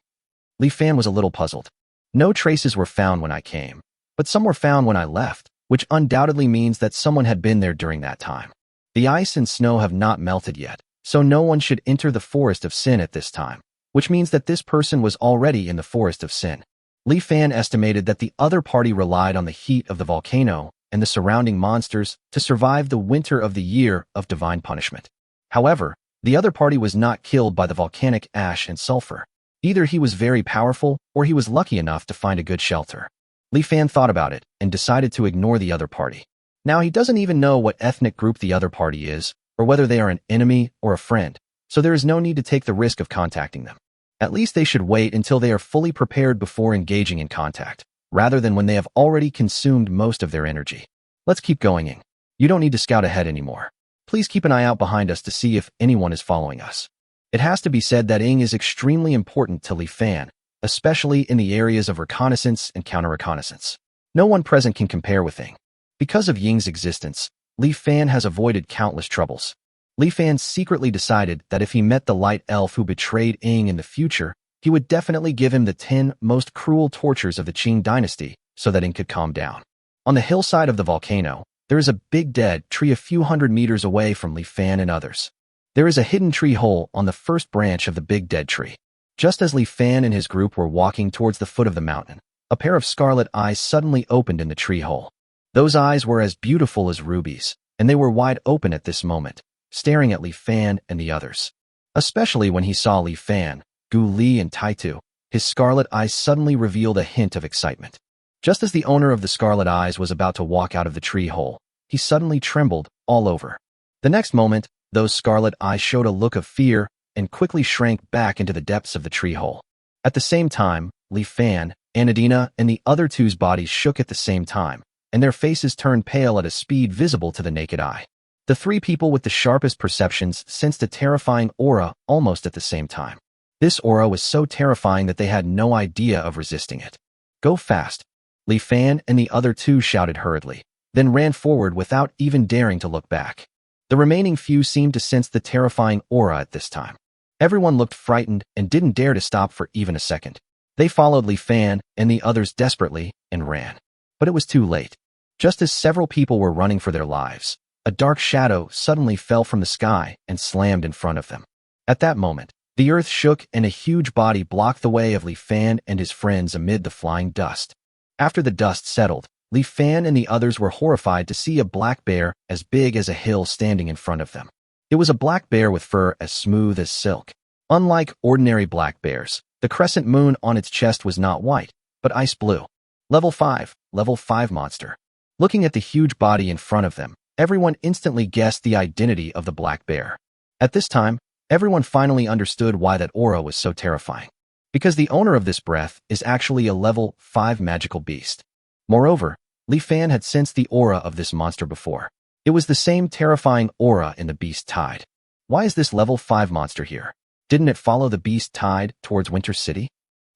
Li Fan was a little puzzled. No traces were found when I came, but some were found when I left, which undoubtedly means that someone had been there during that time. The ice and snow have not melted yet, so no one should enter the Forest of Sin at this time, which means that this person was already in the Forest of Sin. Li Fan estimated that the other party relied on the heat of the volcano and the surrounding monsters to survive the winter of the year of divine punishment. However, the other party was not killed by the volcanic ash and sulfur. Either he was very powerful or he was lucky enough to find a good shelter. Li Fan thought about it and decided to ignore the other party. Now he doesn't even know what ethnic group the other party is, or whether they are an enemy or a friend, so there is no need to take the risk of contacting them. At least they should wait until they are fully prepared before engaging in contact, rather than when they have already consumed most of their energy. Let's keep going, Ing. You don't need to scout ahead anymore. Please keep an eye out behind us to see if anyone is following us. It has to be said that Ing is extremely important to Li Fan, especially in the areas of reconnaissance and counter-reconnaissance. No one present can compare with Ing. Because of Ying's existence, Li Fan has avoided countless troubles. Li Fan secretly decided that if he met the light elf who betrayed Ing in the future, he would definitely give him the 10 most cruel tortures of the Qing dynasty so that Ing could calm down. On the hillside of the volcano, there is a big dead tree a few hundred meters away from Li Fan and others. There is a hidden tree hole on the first branch of the big dead tree. Just as Li Fan and his group were walking towards the foot of the mountain, a pair of scarlet eyes suddenly opened in the tree hole. Those eyes were as beautiful as rubies, and they were wide open at this moment, staring at Li Fan and the others. Especially when he saw Li Fan, Gu Li and Taitu, his scarlet eyes suddenly revealed a hint of excitement. Just as the owner of the scarlet eyes was about to walk out of the tree hole, he suddenly trembled all over. The next moment, those scarlet eyes showed a look of fear and quickly shrank back into the depths of the tree hole. At the same time, Li Fan, Anadina, and the other two's bodies shook at the same time, and their faces turned pale at a speed visible to the naked eye. The 3 people with the sharpest perceptions sensed a terrifying aura almost at the same time. This aura was so terrifying that they had no idea of resisting it. Go fast. Li Fan and the other two shouted hurriedly, then ran forward without even daring to look back. The remaining few seemed to sense the terrifying aura at this time. Everyone looked frightened and didn't dare to stop for even a second. They followed Li Fan and the others desperately and ran. But it was too late. Just as several people were running for their lives, a dark shadow suddenly fell from the sky and slammed in front of them. At that moment, the earth shook and a huge body blocked the way of Li Fan and his friends amid the flying dust. After the dust settled, Li Fan and the others were horrified to see a black bear as big as a hill standing in front of them. It was a black bear with fur as smooth as silk. Unlike ordinary black bears, the crescent moon on its chest was not white, but ice blue. Level 5 monster. Looking at the huge body in front of them, everyone instantly guessed the identity of the black bear. At this time, everyone finally understood why that aura was so terrifying. Because the owner of this breath is actually a level 5 magical beast. Moreover, Li Fan had sensed the aura of this monster before. It was the same terrifying aura in the beast tide. Why is this level 5 monster here? Didn't it follow the beast tide towards Winter City?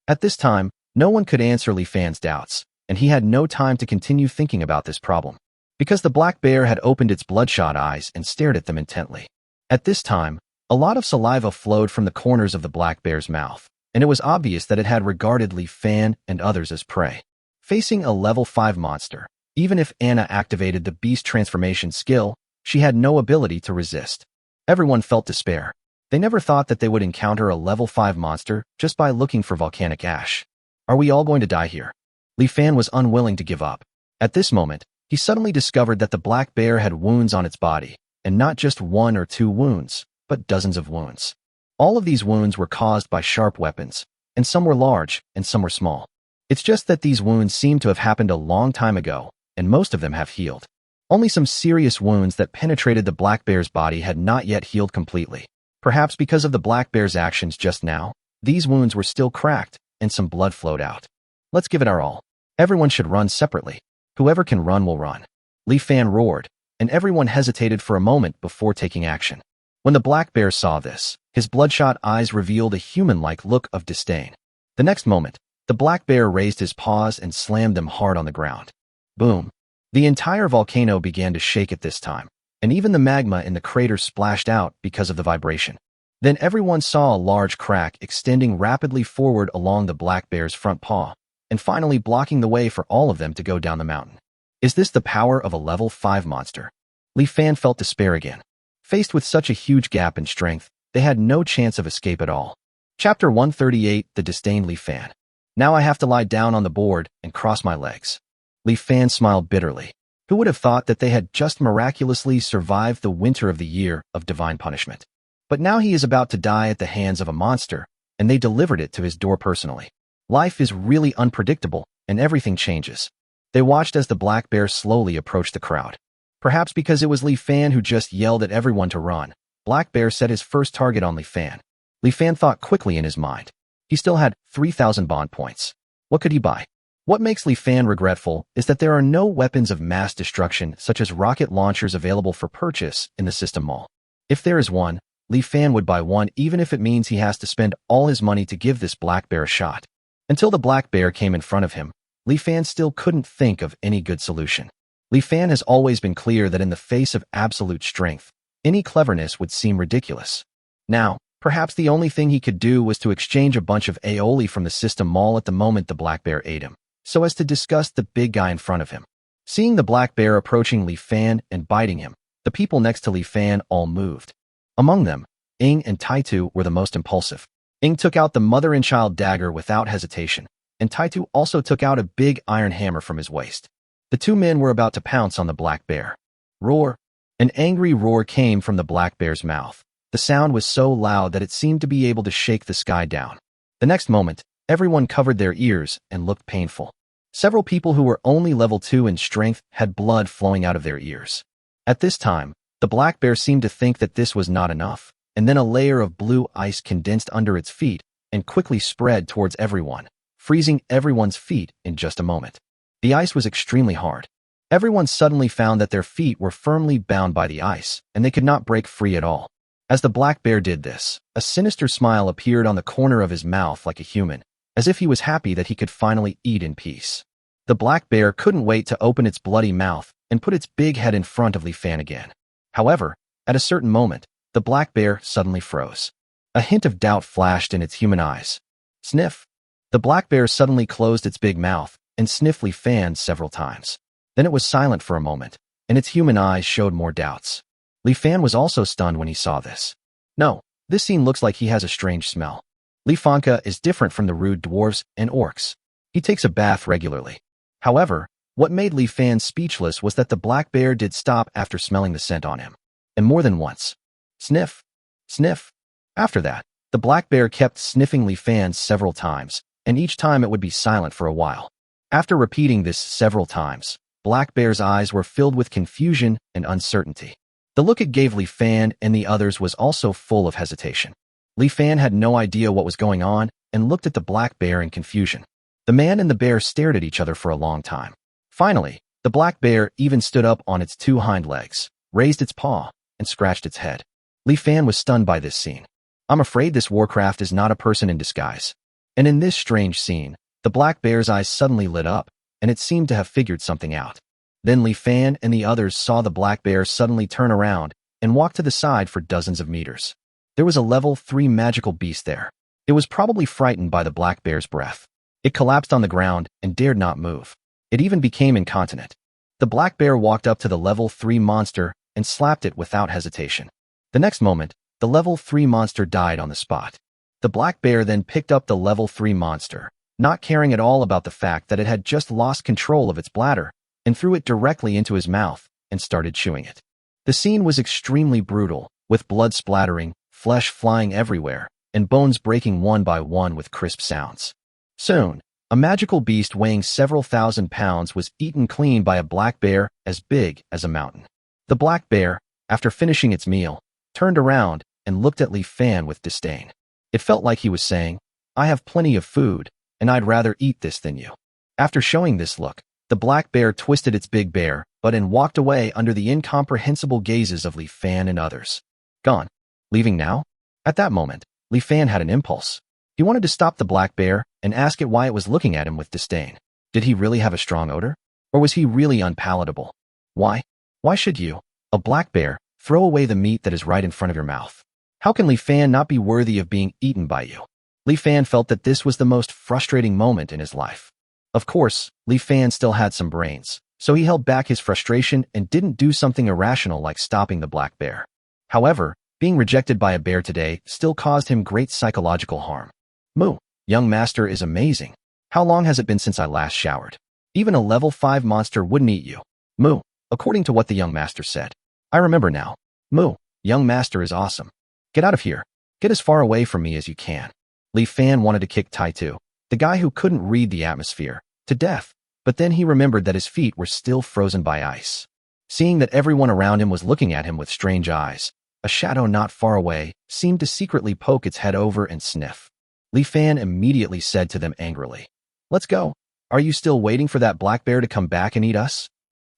At this time, no one could answer Li Fan's doubts, and he had no time to continue thinking about this problem. Because the black bear had opened its bloodshot eyes and stared at them intently. At this time, a lot of saliva flowed from the corners of the black bear's mouth, and it was obvious that it had regarded Li Fan and others as prey. Facing a level 5 monster, even if Anna activated the beast transformation skill, she had no ability to resist. Everyone felt despair. They never thought that they would encounter a level 5 monster just by looking for volcanic ash. Are we all going to die here? Li Fan was unwilling to give up. At this moment, he suddenly discovered that the black bear had wounds on its body, and not just 1 or 2 wounds, but dozens of wounds. All of these wounds were caused by sharp weapons, and some were large and some were small. It's just that these wounds seem to have happened a long time ago, and most of them have healed. Only some serious wounds that penetrated the black bear's body had not yet healed completely. Perhaps because of the black bear's actions just now, these wounds were still cracked, and some blood flowed out. Let's give it our all. Everyone should run separately. Whoever can run will run. Li Fan roared, and everyone hesitated for a moment before taking action. When the black bear saw this, his bloodshot eyes revealed a human-like look of disdain. The next moment, the black bear raised his paws and slammed them hard on the ground. Boom. The entire volcano began to shake at this time, and even the magma in the crater splashed out because of the vibration. Then everyone saw a large crack extending rapidly forward along the black bear's front paw, and finally blocking the way for all of them to go down the mountain. Is this the power of a level 5 monster? Li Fan felt despair again. Faced with such a huge gap in strength, they had no chance of escape at all. Chapter 138, The Disdained Li Fan. Now I have to lie down on the board and cross my legs. Li Fan smiled bitterly. Who would have thought that they had just miraculously survived the winter of the year of divine punishment? But now he is about to die at the hands of a monster, and they delivered it to his door personally. Life is really unpredictable, and everything changes. They watched as the black bear slowly approached the crowd. Perhaps because it was Li Fan who just yelled at everyone to run, Black Bear set his first target on Li Fan. Li Fan thought quickly in his mind. He still had 3,000 bond points. What could he buy? What makes Li Fan regretful is that there are no weapons of mass destruction such as rocket launchers available for purchase in the system mall. If there is one, Li Fan would buy one even if it means he has to spend all his money to give this black bear a shot. Until the black bear came in front of him, Li Fan still couldn't think of any good solution. Li Fan has always been clear that in the face of absolute strength, any cleverness would seem ridiculous. Now, perhaps the only thing he could do was to exchange a bunch of aioli from the system mall at the moment the black bear ate him, so as to disgust the big guy in front of him. Seeing the black bear approaching Li Fan and biting him, the people next to Li Fan all moved. Among them, Ing and Taitu were the most impulsive. Ing took out the mother and child dagger without hesitation, and Taitu also took out a big iron hammer from his waist. The two men were about to pounce on the black bear. Roar! An angry roar came from the black bear's mouth. The sound was so loud that it seemed to be able to shake the sky down. The next moment, everyone covered their ears and looked painful. Several people who were only level 2 in strength had blood flowing out of their ears. At this time, the black bear seemed to think that this was not enough, and then a layer of blue ice condensed under its feet and quickly spread towards everyone, freezing everyone's feet in just a moment. The ice was extremely hard. Everyone suddenly found that their feet were firmly bound by the ice, and they could not break free at all. As the black bear did this, a sinister smile appeared on the corner of his mouth like a human, as if he was happy that he could finally eat in peace. The black bear couldn't wait to open its bloody mouth and put its big head in front of Li Fan again. However, at a certain moment, the black bear suddenly froze. A hint of doubt flashed in its human eyes. Sniff. The black bear suddenly closed its big mouth and sniffed Li Fan several times. Then it was silent for a moment, and its human eyes showed more doubts. Li Fan was also stunned when he saw this. No, this scene looks like he has a strange smell. Li Fanka is different from the rude dwarves and orcs. He takes a bath regularly. However, what made Li Fan speechless was that the black bear did stop after smelling the scent on him. And more than once. Sniff. Sniff. After that, the black bear kept sniffing Li Fan several times, and each time it would be silent for a while. After repeating this several times, Black Bear's eyes were filled with confusion and uncertainty. The look it gave Li Fan and the others was also full of hesitation. Li Fan had no idea what was going on and looked at the black bear in confusion. The man and the bear stared at each other for a long time. Finally, the black bear even stood up on its two hind legs, raised its paw, and scratched its head. Li Fan was stunned by this scene. I'm afraid this Warcraft is not a person in disguise. And in this strange scene, the black bear's eyes suddenly lit up, and it seemed to have figured something out. Then Li Fan and the others saw the black bear suddenly turn around and walk to the side for dozens of meters. There was a level 3 magical beast there. It was probably frightened by the black bear's breath. It collapsed on the ground and dared not move. It even became incontinent. The black bear walked up to the level 3 monster and slapped it without hesitation. The next moment, the level 3 monster died on the spot. The black bear then picked up the level 3 monster, not caring at all about the fact that it had just lost control of its bladder, and threw it directly into his mouth and started chewing it. The scene was extremely brutal, with blood splattering, flesh flying everywhere, and bones breaking one by one with crisp sounds. Soon, a magical beast weighing several thousand pounds was eaten clean by a black bear as big as a mountain. The black bear, after finishing its meal, turned around and looked at Li Fan with disdain. It felt like he was saying, "I have plenty of food, and I'd rather eat this than you." After showing this look, the black bear twisted its big bear butt and walked away under the incomprehensible gazes of Li Fan and others. Gone. Leaving now? At that moment, Li Fan had an impulse. He wanted to stop the black bear and ask it why it was looking at him with disdain. Did he really have a strong odor? Or was he really unpalatable? Why? Why should you, a black bear, throw away the meat that is right in front of your mouth? How can Li Fan not be worthy of being eaten by you? Li Fan felt that this was the most frustrating moment in his life. Of course, Li Fan still had some brains, so he held back his frustration and didn't do something irrational like stopping the black bear. However, being rejected by a bear today still caused him great psychological harm. Moo, young master is amazing. How long has it been since I last showered? Even a level 5 monster wouldn't eat you. Moo, according to what the young master said. I remember now. Moo, young master is awesome. Get out of here. Get as far away from me as you can. Li Fan wanted to kick Taitu, the guy who couldn't read the atmosphere, to death, but then he remembered that his feet were still frozen by ice. Seeing that everyone around him was looking at him with strange eyes, a shadow not far away seemed to secretly poke its head over and sniff. Li Fan immediately said to them angrily, "Let's go. Are you still waiting for that black bear to come back and eat us?"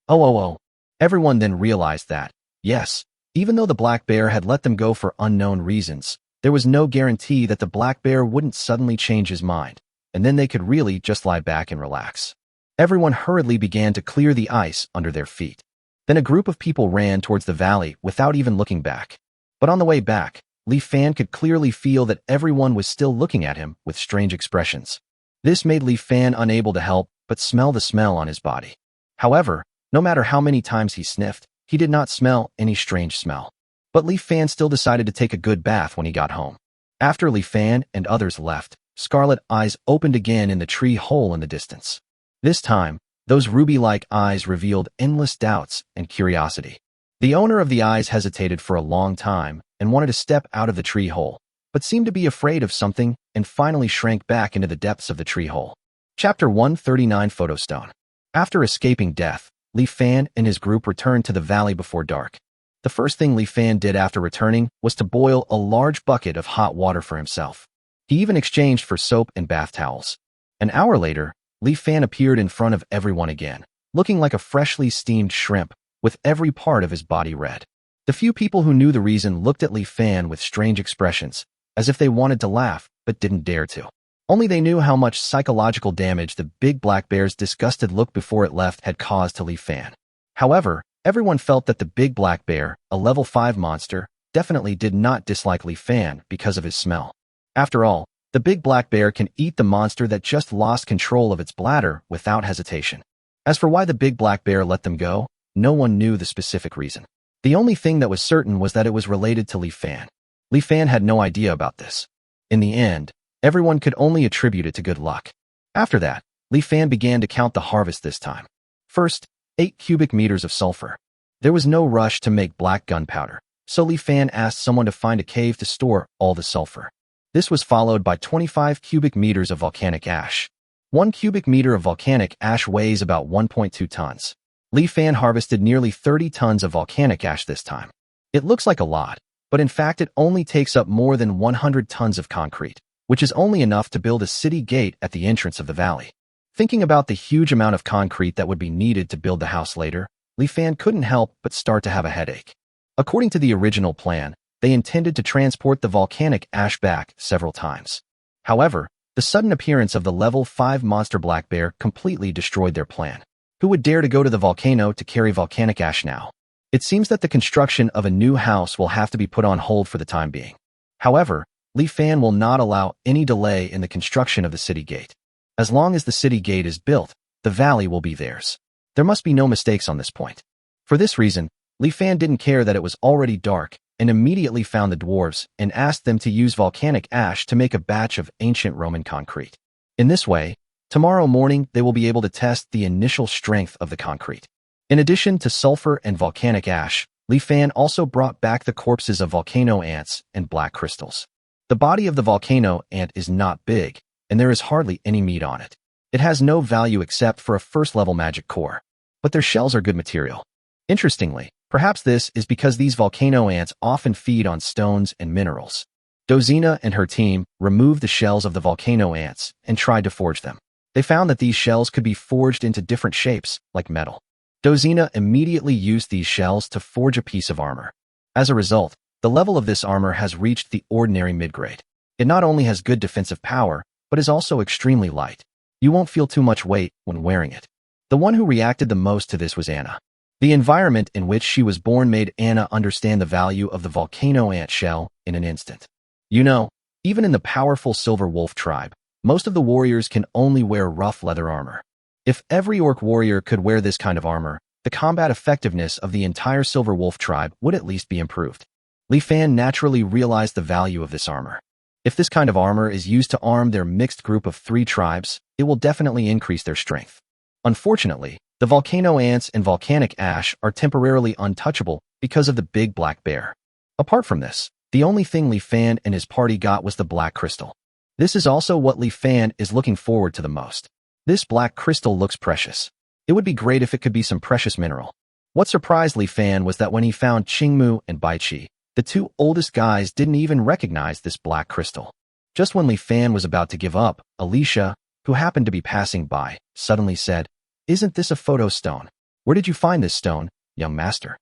Oh. Everyone then realized that, yes, even though the black bear had let them go for unknown reasons, there was no guarantee that the black bear wouldn't suddenly change his mind, and then they could really just lie back and relax. Everyone hurriedly began to clear the ice under their feet. Then a group of people ran towards the valley without even looking back. But on the way back, Li Fan could clearly feel that everyone was still looking at him with strange expressions. This made Li Fan unable to help but smell the smell on his body. However, no matter how many times he sniffed, he did not smell any strange smell. But Li Fan still decided to take a good bath when he got home. After Li Fan and others left, Scarlet eyes opened again in the tree hole in the distance. This time, those ruby-like eyes revealed endless doubts and curiosity. The owner of the eyes hesitated for a long time and wanted to step out of the tree hole, but seemed to be afraid of something and finally shrank back into the depths of the tree hole. Chapter 139 Photostone. After escaping death, Li Fan and his group returned to the valley before dark. The first thing Li Fan did after returning was to boil a large bucket of hot water for himself. He even exchanged for soap and bath towels. An hour later, Li Fan appeared in front of everyone again, looking like a freshly steamed shrimp, with every part of his body red. The few people who knew the reason looked at Li Fan with strange expressions, as if they wanted to laugh but didn't dare to. Only they knew how much psychological damage the big black bear's disgusted look before it left had caused to Li Fan. However, everyone felt that the big black bear, a level 5 monster, definitely did not dislike Li Fan because of his smell. After all, the big black bear can eat the monster that just lost control of its bladder without hesitation. As for why the big black bear let them go, no one knew the specific reason. The only thing that was certain was that it was related to Li Fan. Li Fan had no idea about this. In the end, everyone could only attribute it to good luck. After that, Li Fan began to count the harvest this time. First, 8 cubic meters of sulfur. There was no rush to make black gunpowder, so Li Fan asked someone to find a cave to store all the sulfur. This was followed by 25 cubic meters of volcanic ash. 1 cubic meter of volcanic ash weighs about 1.2 tons. Li Fan harvested nearly 30 tons of volcanic ash this time. It looks like a lot, but in fact it only takes up more than 100 tons of concrete, which is only enough to build a city gate at the entrance of the valley. Thinking about the huge amount of concrete that would be needed to build the house later, Li Fan couldn't help but start to have a headache. According to the original plan, they intended to transport the volcanic ash back several times. However, the sudden appearance of the level 5 monster black bear completely destroyed their plan. Who would dare to go to the volcano to carry volcanic ash now? It seems that the construction of a new house will have to be put on hold for the time being. However, Li Fan will not allow any delay in the construction of the city gate. As long as the city gate is built, the valley will be theirs. There must be no mistakes on this point. For this reason, Li Fan didn't care that it was already dark and immediately found the dwarves and asked them to use volcanic ash to make a batch of ancient Roman concrete. In this way, tomorrow morning they will be able to test the initial strength of the concrete. In addition to sulfur and volcanic ash, Li Fan also brought back the corpses of volcano ants and black crystals. The body of the volcano ant is not big, and there is hardly any meat on it. It has no value except for a first-level magic core, but their shells are good material. Interestingly, perhaps this is because these volcano ants often feed on stones and minerals. Dozina and her team removed the shells of the volcano ants and tried to forge them. They found that these shells could be forged into different shapes, like metal. Dozina immediately used these shells to forge a piece of armor. As a result, the level of this armor has reached the ordinary mid-grade. It not only has good defensive power, but is also extremely light. You won't feel too much weight when wearing it. The one who reacted the most to this was Anna. The environment in which she was born made Anna understand the value of the volcano ant shell in an instant. You know, even in the powerful Silver Wolf tribe, most of the warriors can only wear rough leather armor. If every orc warrior could wear this kind of armor, the combat effectiveness of the entire Silver Wolf tribe would at least be improved. Li Fan naturally realized the value of this armor. If this kind of armor is used to arm their mixed group of 3 tribes, it will definitely increase their strength. Unfortunately, the volcano ants and volcanic ash are temporarily untouchable because of the big black bear. Apart from this, the only thing Li Fan and his party got was the black crystal. This is also what Li Fan is looking forward to the most. This black crystal looks precious. It would be great if it could be some precious mineral. What surprised Li Fan was that when he found Qingmu and Baiqi, the 2 oldest guys didn't even recognize this black crystal. Just when Li Fan was about to give up, Alicia, who happened to be passing by, suddenly said, "Isn't this a photo stone? Where did you find this stone, young master?"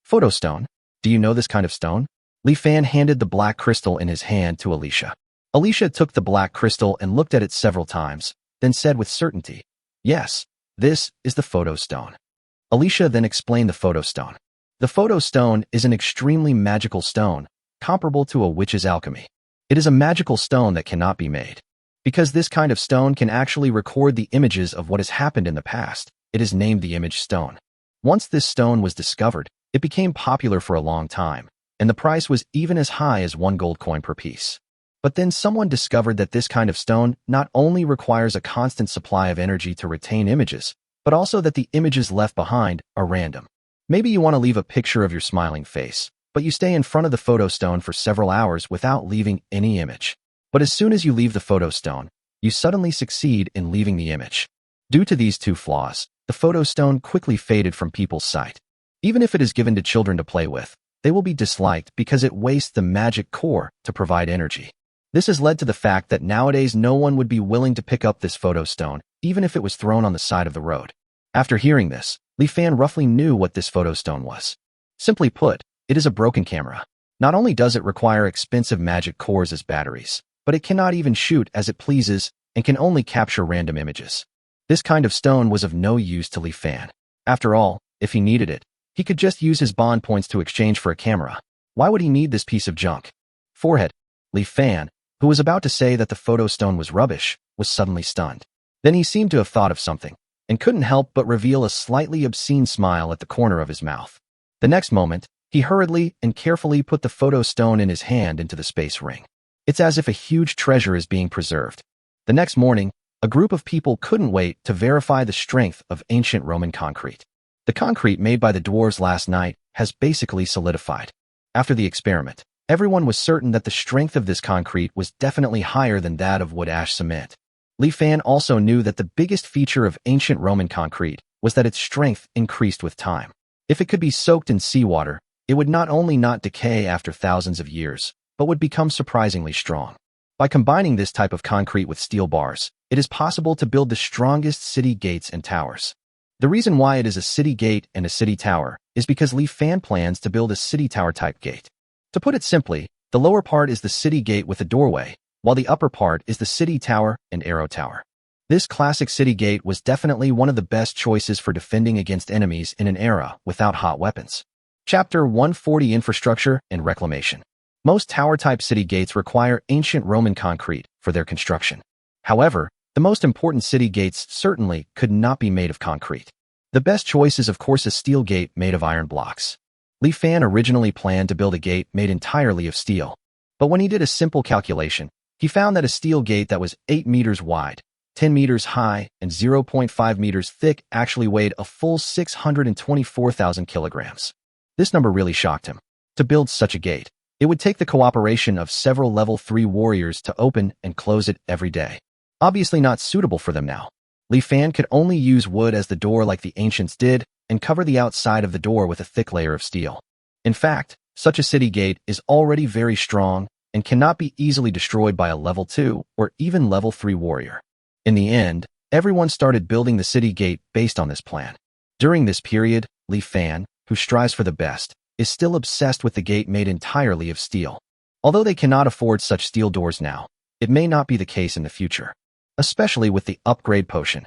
"Photo stone? Do you know this kind of stone?" Li Fan handed the black crystal in his hand to Alicia. Alicia took the black crystal and looked at it several times, then said with certainty, "Yes, this is the photo stone." Alicia then explained the photo stone. The photo stone is an extremely magical stone, comparable to a witch's alchemy. It is a magical stone that cannot be made. Because this kind of stone can actually record the images of what has happened in the past, it is named the image stone. Once this stone was discovered, it became popular for a long time, and the price was even as high as 1 gold coin per piece. But then someone discovered that this kind of stone not only requires a constant supply of energy to retain images, but also that the images left behind are random. Maybe you want to leave a picture of your smiling face, but you stay in front of the photo stone for several hours without leaving any image. But as soon as you leave the photo stone, you suddenly succeed in leaving the image. Due to these 2 flaws, the photo stone quickly faded from people's sight. Even if it is given to children to play with, they will be disliked because it wastes the magic core to provide energy. This has led to the fact that nowadays no one would be willing to pick up this photo stone, even if it was thrown on the side of the road. After hearing this, Li Fan roughly knew what this photo stone was. Simply put, It is a broken camera. Not only does it require expensive magic cores as batteries, but it cannot even shoot as it pleases and can only capture random images. This kind of stone was of no use to Li Fan. After all, if he needed it, he could just use his bond points to exchange for a camera. Why would he need this piece of junk? Forehead. Li Fan, who was about to say that the photo stone was rubbish, was suddenly stunned. Then he seemed to have thought of something, and couldn't help but reveal a slightly obscene smile at the corner of his mouth. The next moment, he hurriedly and carefully put the photo stone in his hand into the space ring. It's as if a huge treasure is being preserved. The next morning, a group of people couldn't wait to verify the strength of ancient Roman concrete. The concrete made by the dwarves last night has basically solidified. After the experiment, everyone was certain that the strength of this concrete was definitely higher than that of wood ash cement. Li Fan also knew that the biggest feature of ancient Roman concrete was that its strength increased with time. If it could be soaked in seawater, it would not only not decay after thousands of years, but would become surprisingly strong. By combining this type of concrete with steel bars, it is possible to build the strongest city gates and towers. The reason why it is a city gate and a city tower is because Li Fan plans to build a city tower type gate. To put it simply, the lower part is the city gate with a doorway, while the upper part is the city tower and arrow tower. This classic city gate was definitely one of the best choices for defending against enemies in an era without hot weapons. Chapter 140 Infrastructure and Reclamation. Most tower-type city gates require ancient Roman concrete for their construction. However, the most important city gates certainly could not be made of concrete. The best choice is of course a steel gate made of iron blocks. Li Fan originally planned to build a gate made entirely of steel. But when he did a simple calculation, he found that a steel gate that was 8 meters wide, 10 meters high, and 0.5 meters thick actually weighed a full 624,000 kilograms. This number really shocked him. To build such a gate, it would take the cooperation of several level 3 warriors to open and close it every day. Obviously not suitable for them now. Li Fan could only use wood as the door like the ancients did and cover the outside of the door with a thick layer of steel. In fact, such a city gate is already very strong and cannot be easily destroyed by a level 2 or even level 3 warrior. In the end, everyone started building the city gate based on this plan. During this period, Li Fan, who strives for the best, is still obsessed with the gate made entirely of steel. Although they cannot afford such steel doors now, it may not be the case in the future, especially with the upgrade potion.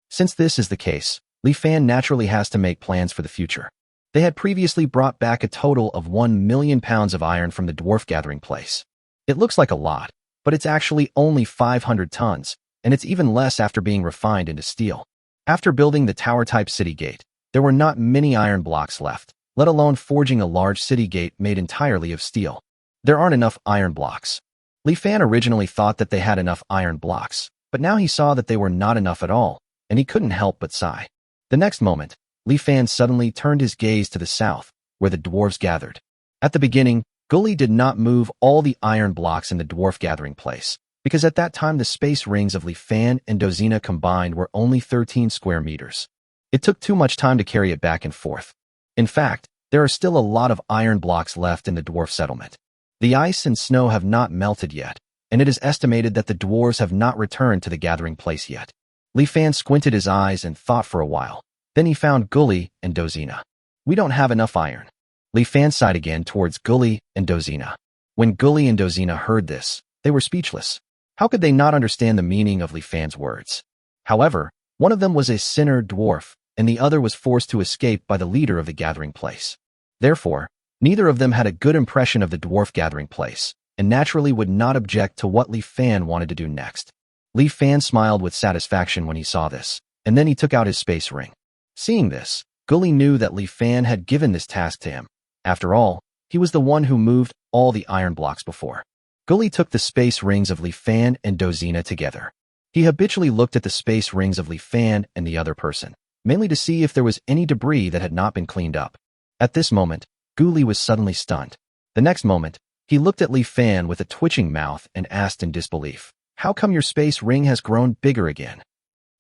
Since this is the case, Li Fan naturally has to make plans for the future. They had previously brought back a total of 1 million pounds of iron from the dwarf gathering place. It looks like a lot, but it's actually only 500 tons, and it's even less after being refined into steel. After building the tower-type city gate, there were not many iron blocks left, let alone forging a large city gate made entirely of steel. There aren't enough iron blocks. Li Fan originally thought that they had enough iron blocks, but now he saw that they were not enough at all, and he couldn't help but sigh. The next moment, Li Fan suddenly turned his gaze to the south, where the dwarves gathered. At the beginning, Gully did not move all the iron blocks in the dwarf gathering place, because at that time the space rings of Li Fan and Dozina combined were only 13 square meters. It took too much time to carry it back and forth. In fact, there are still a lot of iron blocks left in the dwarf settlement. The ice and snow have not melted yet, and it is estimated that the dwarves have not returned to the gathering place yet. Li Fan squinted his eyes and thought for a while. Then he found Gully and Dozina. We don't have enough iron. Li Fan sighed again towards Gully and Dozina. When Gully and Dozina heard this, they were speechless. How could they not understand the meaning of Li Fan's words? However, one of them was a sinner dwarf, and the other was forced to escape by the leader of the gathering place. Therefore, neither of them had a good impression of the dwarf gathering place, and naturally would not object to what Li Fan wanted to do next. Li Fan smiled with satisfaction when he saw this, and then he took out his space ring. Seeing this, Gully knew that Li Fan had given this task to him. After all, he was the one who moved all the iron blocks before. Gully took the space rings of Li Fan and Dozina together. He habitually looked at the space rings of Li Fan and the other person, mainly to see if there was any debris that had not been cleaned up. At this moment, Gully was suddenly stunned. The next moment, he looked at Li Fan with a twitching mouth and asked in disbelief, "How come your space ring has grown bigger again?"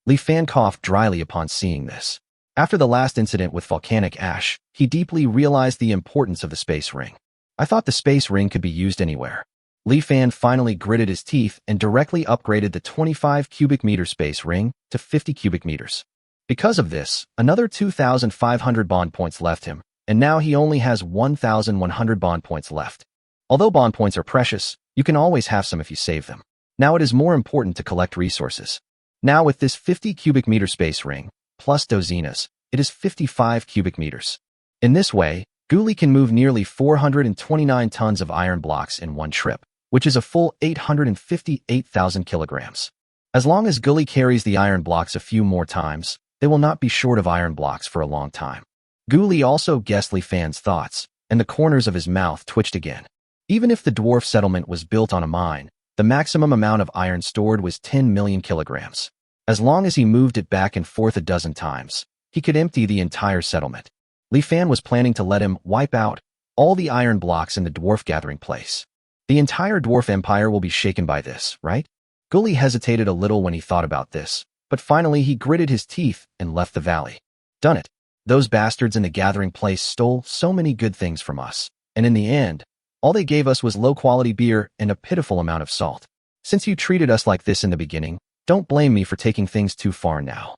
Li Fan coughed dryly upon seeing this. After the last incident with volcanic ash, he deeply realized the importance of the space ring. I thought the space ring could be used anywhere. Li Fan finally gritted his teeth and directly upgraded the 25 cubic meter space ring to 50 cubic meters. Because of this, another 2,500 bond points left him, and now he only has 1,100 bond points left. Although bond points are precious, you can always have some if you save them. Now it is more important to collect resources. Now with this 50 cubic meter space ring, plus dozenas, it is 55 cubic meters. In this way, Ghoulie can move nearly 429 tons of iron blocks in one trip, which is a full 858,000 kilograms. As long as Ghoulie carries the iron blocks a few more times, they will not be short of iron blocks for a long time. Ghoulie also guessed Li Fan's thoughts, and the corners of his mouth twitched again. Even if the dwarf settlement was built on a mine, the maximum amount of iron stored was 10 million kilograms. As long as he moved it back and forth a dozen times, he could empty the entire settlement. Li Fan was planning to let him wipe out all the iron blocks in the dwarf gathering place. The entire dwarf empire will be shaken by this, right? Ghoulie hesitated a little when he thought about this, but finally he gritted his teeth and left the valley. Done it. Those bastards in the gathering place stole so many good things from us, and in the end, all they gave us was low-quality beer and a pitiful amount of salt. Since you treated us like this in the beginning, don't blame me for taking things too far now.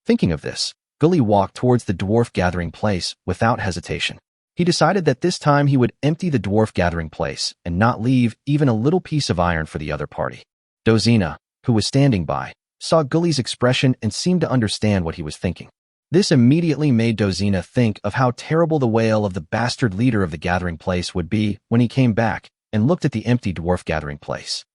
Thinking of this, Ghoulie walked towards the dwarf gathering place without hesitation. He decided that this time he would empty the dwarf gathering place and not leave even a little piece of iron for the other party. Dozena, who was standing by, saw Ghoulie's expression and seemed to understand what he was thinking. This immediately made Dozena think of how terrible the wail of the bastard leader of the gathering place would be when he came back and looked at the empty dwarf gathering place.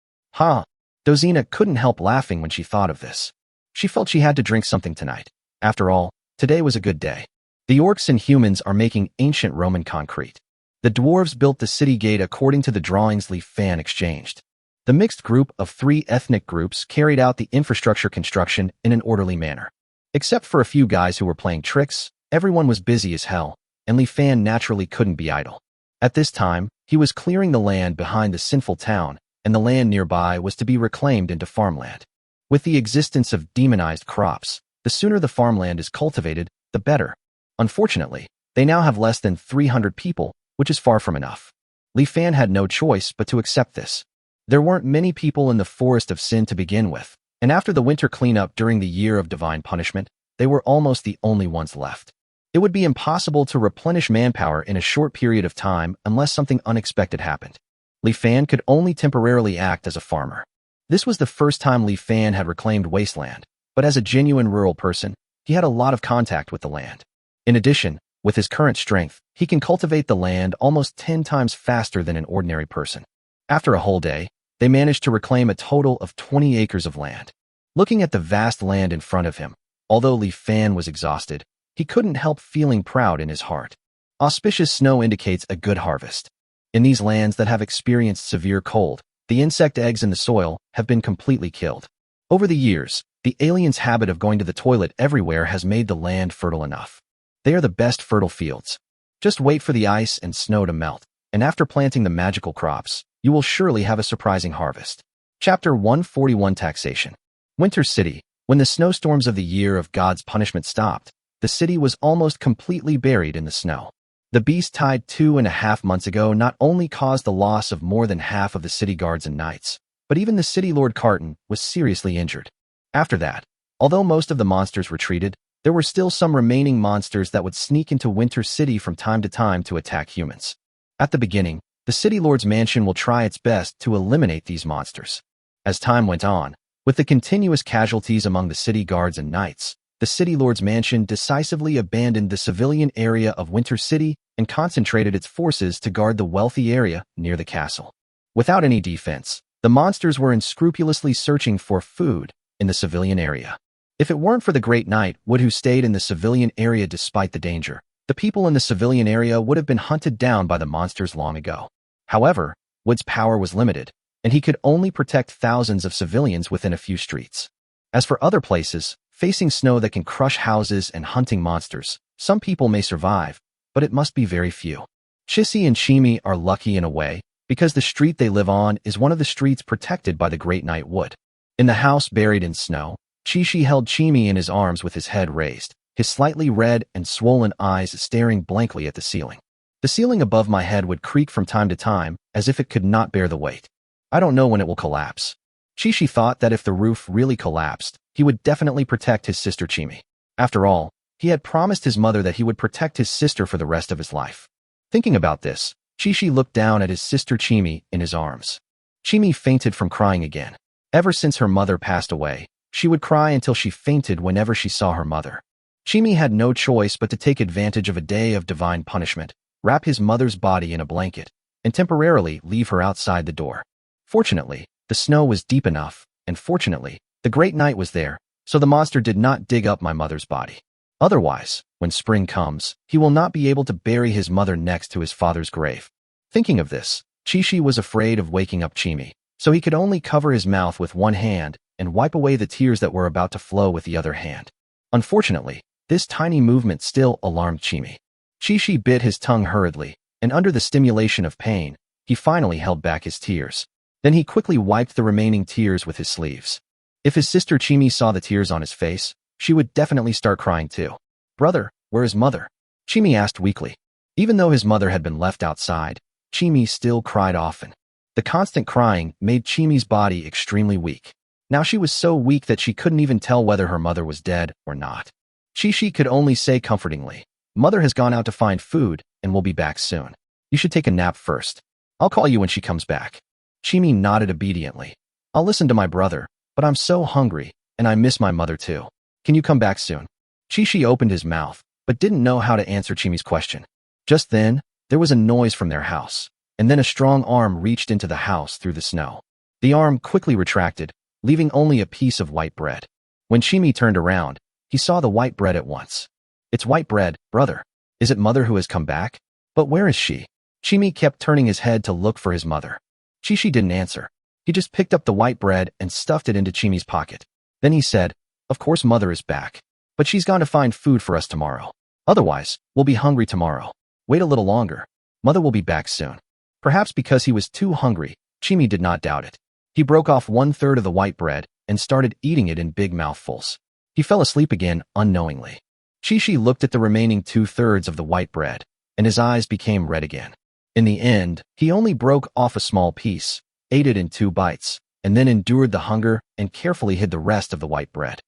Dozena couldn't help laughing when she thought of this. She felt she had to drink something tonight. After all, today was a good day. The orcs and humans are making ancient Roman concrete. The dwarves built the city gate according to the drawings Li Fan exchanged. The mixed group of 3 ethnic groups carried out the infrastructure construction in an orderly manner. Except for a few guys who were playing tricks, everyone was busy as hell, and Li Fan naturally couldn't be idle. At this time, he was clearing the land behind the sinful town, and the land nearby was to be reclaimed into farmland. With the existence of demonized crops, the sooner the farmland is cultivated, the better. Unfortunately, they now have less than 300 people, which is far from enough. Li Fan had no choice but to accept this. There weren't many people in the Forest of Sin to begin with, and after the winter cleanup during the Year of Divine Punishment, they were almost the only ones left. It would be impossible to replenish manpower in a short period of time unless something unexpected happened. Li Fan could only temporarily act as a farmer. This was the first time Li Fan had reclaimed wasteland, but as a genuine rural person, he had a lot of contact with the land. In addition, with his current strength, he can cultivate the land almost 10 times faster than an ordinary person. After a whole day, they managed to reclaim a total of 20 acres of land. Looking at the vast land in front of him, although Li Fan was exhausted, he couldn't help feeling proud in his heart. Auspicious snow indicates a good harvest. In these lands that have experienced severe cold, the insect eggs in the soil have been completely killed. Over the years, the aliens' habit of going to the toilet everywhere has made the land fertile enough. They are the best fertile fields. Just wait for the ice and snow to melt, and after planting the magical crops, you will surely have a surprising harvest. Chapter 141 Taxation. Winter City. When the snowstorms of the Year of God's Punishment stopped, the city was almost completely buried in the snow. The beast tide 2.5 months ago not only caused the loss of more than half of the city guards and knights, but even the city lord Carton was seriously injured. After that, although most of the monsters retreated, there were still some remaining monsters that would sneak into Winter City from time to time to attack humans. At the beginning, the City Lord's mansion will try its best to eliminate these monsters. As time went on, with the continuous casualties among the city guards and knights, the City Lord's mansion decisively abandoned the civilian area of Winter City and concentrated its forces to guard the wealthy area near the castle. Without any defense, the monsters were unscrupulously searching for food in the civilian area. If it weren't for the Great Knight Wood who stayed in the civilian area despite the danger, the people in the civilian area would have been hunted down by the monsters long ago. However, Wood's power was limited, and he could only protect thousands of civilians within a few streets. As for other places, facing snow that can crush houses and hunting monsters, some people may survive, but it must be very few. Chissy and Chimi are lucky in a way, because the street they live on is one of the streets protected by the Great Knight Wood. In the house buried in snow, Chishi held Chimi in his arms with his head raised, his slightly red and swollen eyes staring blankly at the ceiling. The ceiling above my head would creak from time to time, as if it could not bear the weight. I don't know when it will collapse. Chishi thought that if the roof really collapsed, he would definitely protect his sister Chimi. After all, He had promised his mother that he would protect his sister for the rest of his life. Thinking about this, Chi looked down at his sister Chimi in his arms. Chimi fainted from crying again. Ever since her mother passed away, she would cry until she fainted whenever she saw her mother. Chimi had no choice but to take advantage of a day of divine punishment, wrap his mother's body in a blanket, and temporarily leave her outside the door. Fortunately, the snow was deep enough, and fortunately, the great night was there, so the monster did not dig up my mother's body. Otherwise, when spring comes, he will not be able to bury his mother next to his father's grave. Thinking of this, Chi was afraid of waking up Chimi, so he could only cover his mouth with one hand and wipe away the tears that were about to flow with the other hand. Unfortunately, this tiny movement still alarmed Chimi. Chi bit his tongue hurriedly, and under the stimulation of pain, he finally held back his tears. Then he quickly wiped the remaining tears with his sleeves. If his sister Chimi saw the tears on his face, she would definitely start crying too. "Brother, where is mother?" Chimi asked weakly. Even though his mother had been left outside, Chimi still cried often. The constant crying made Chimi's body extremely weak. Now she was so weak that she couldn't even tell whether her mother was dead or not. Chi could only say comfortingly, "Mother has gone out to find food and will be back soon. You should take a nap first. I'll call you when she comes back." Chimi nodded obediently. "I'll listen to my brother, but I'm so hungry, and I miss my mother too. Can you come back soon?" Chi opened his mouth, but didn't know how to answer Chimi's question. Just then, there was a noise from their house, and then a strong arm reached into the house through the snow. The arm quickly retracted, leaving only a piece of white bread. When Chimi turned around, he saw the white bread at once. "It's white bread, brother. Is it mother who has come back? But where is she?" Chimi kept turning his head to look for his mother. Chi didn't answer. He just picked up the white bread and stuffed it into Chimi's pocket. Then he said, "Of course mother is back. But she's gone to find food for us tomorrow. Otherwise, we'll be hungry tomorrow. Wait a little longer. Mother will be back soon." Perhaps because he was too hungry, Chimi did not doubt it. He broke off 1/3 of the white bread and started eating it in big mouthfuls. He fell asleep again unknowingly. Chi looked at the remaining 2/3 of the white bread, and his eyes became red again. In the end, he only broke off a small piece, ate it in 2 bites, and then endured the hunger and carefully hid the rest of the white bread.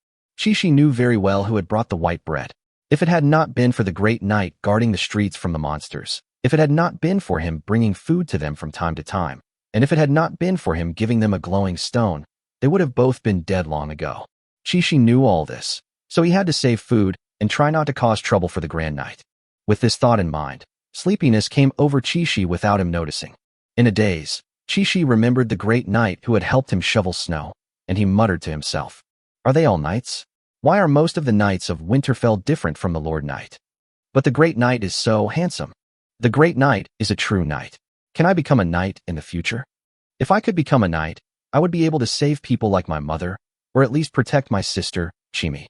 Chi knew very well who had brought the white bread. If it had not been for the great knight guarding the streets from the monsters, if it had not been for him bringing food to them from time to time, and if it had not been for him giving them a glowing stone, they would have both been dead long ago. Chi knew all this, so he had to save food and try not to cause trouble for the Grand Knight. With this thought in mind, sleepiness came over Chi without him noticing. In a daze, Chi remembered the great knight who had helped him shovel snow, and he muttered to himself, "Are they all knights? Why are most of the knights of Winterfell different from the Lord Knight? But the great knight is so handsome. The great knight is a true knight. Can I become a knight in the future? If I could become a knight, I would be able to save people like my mother, or at least protect my sister, Chimi."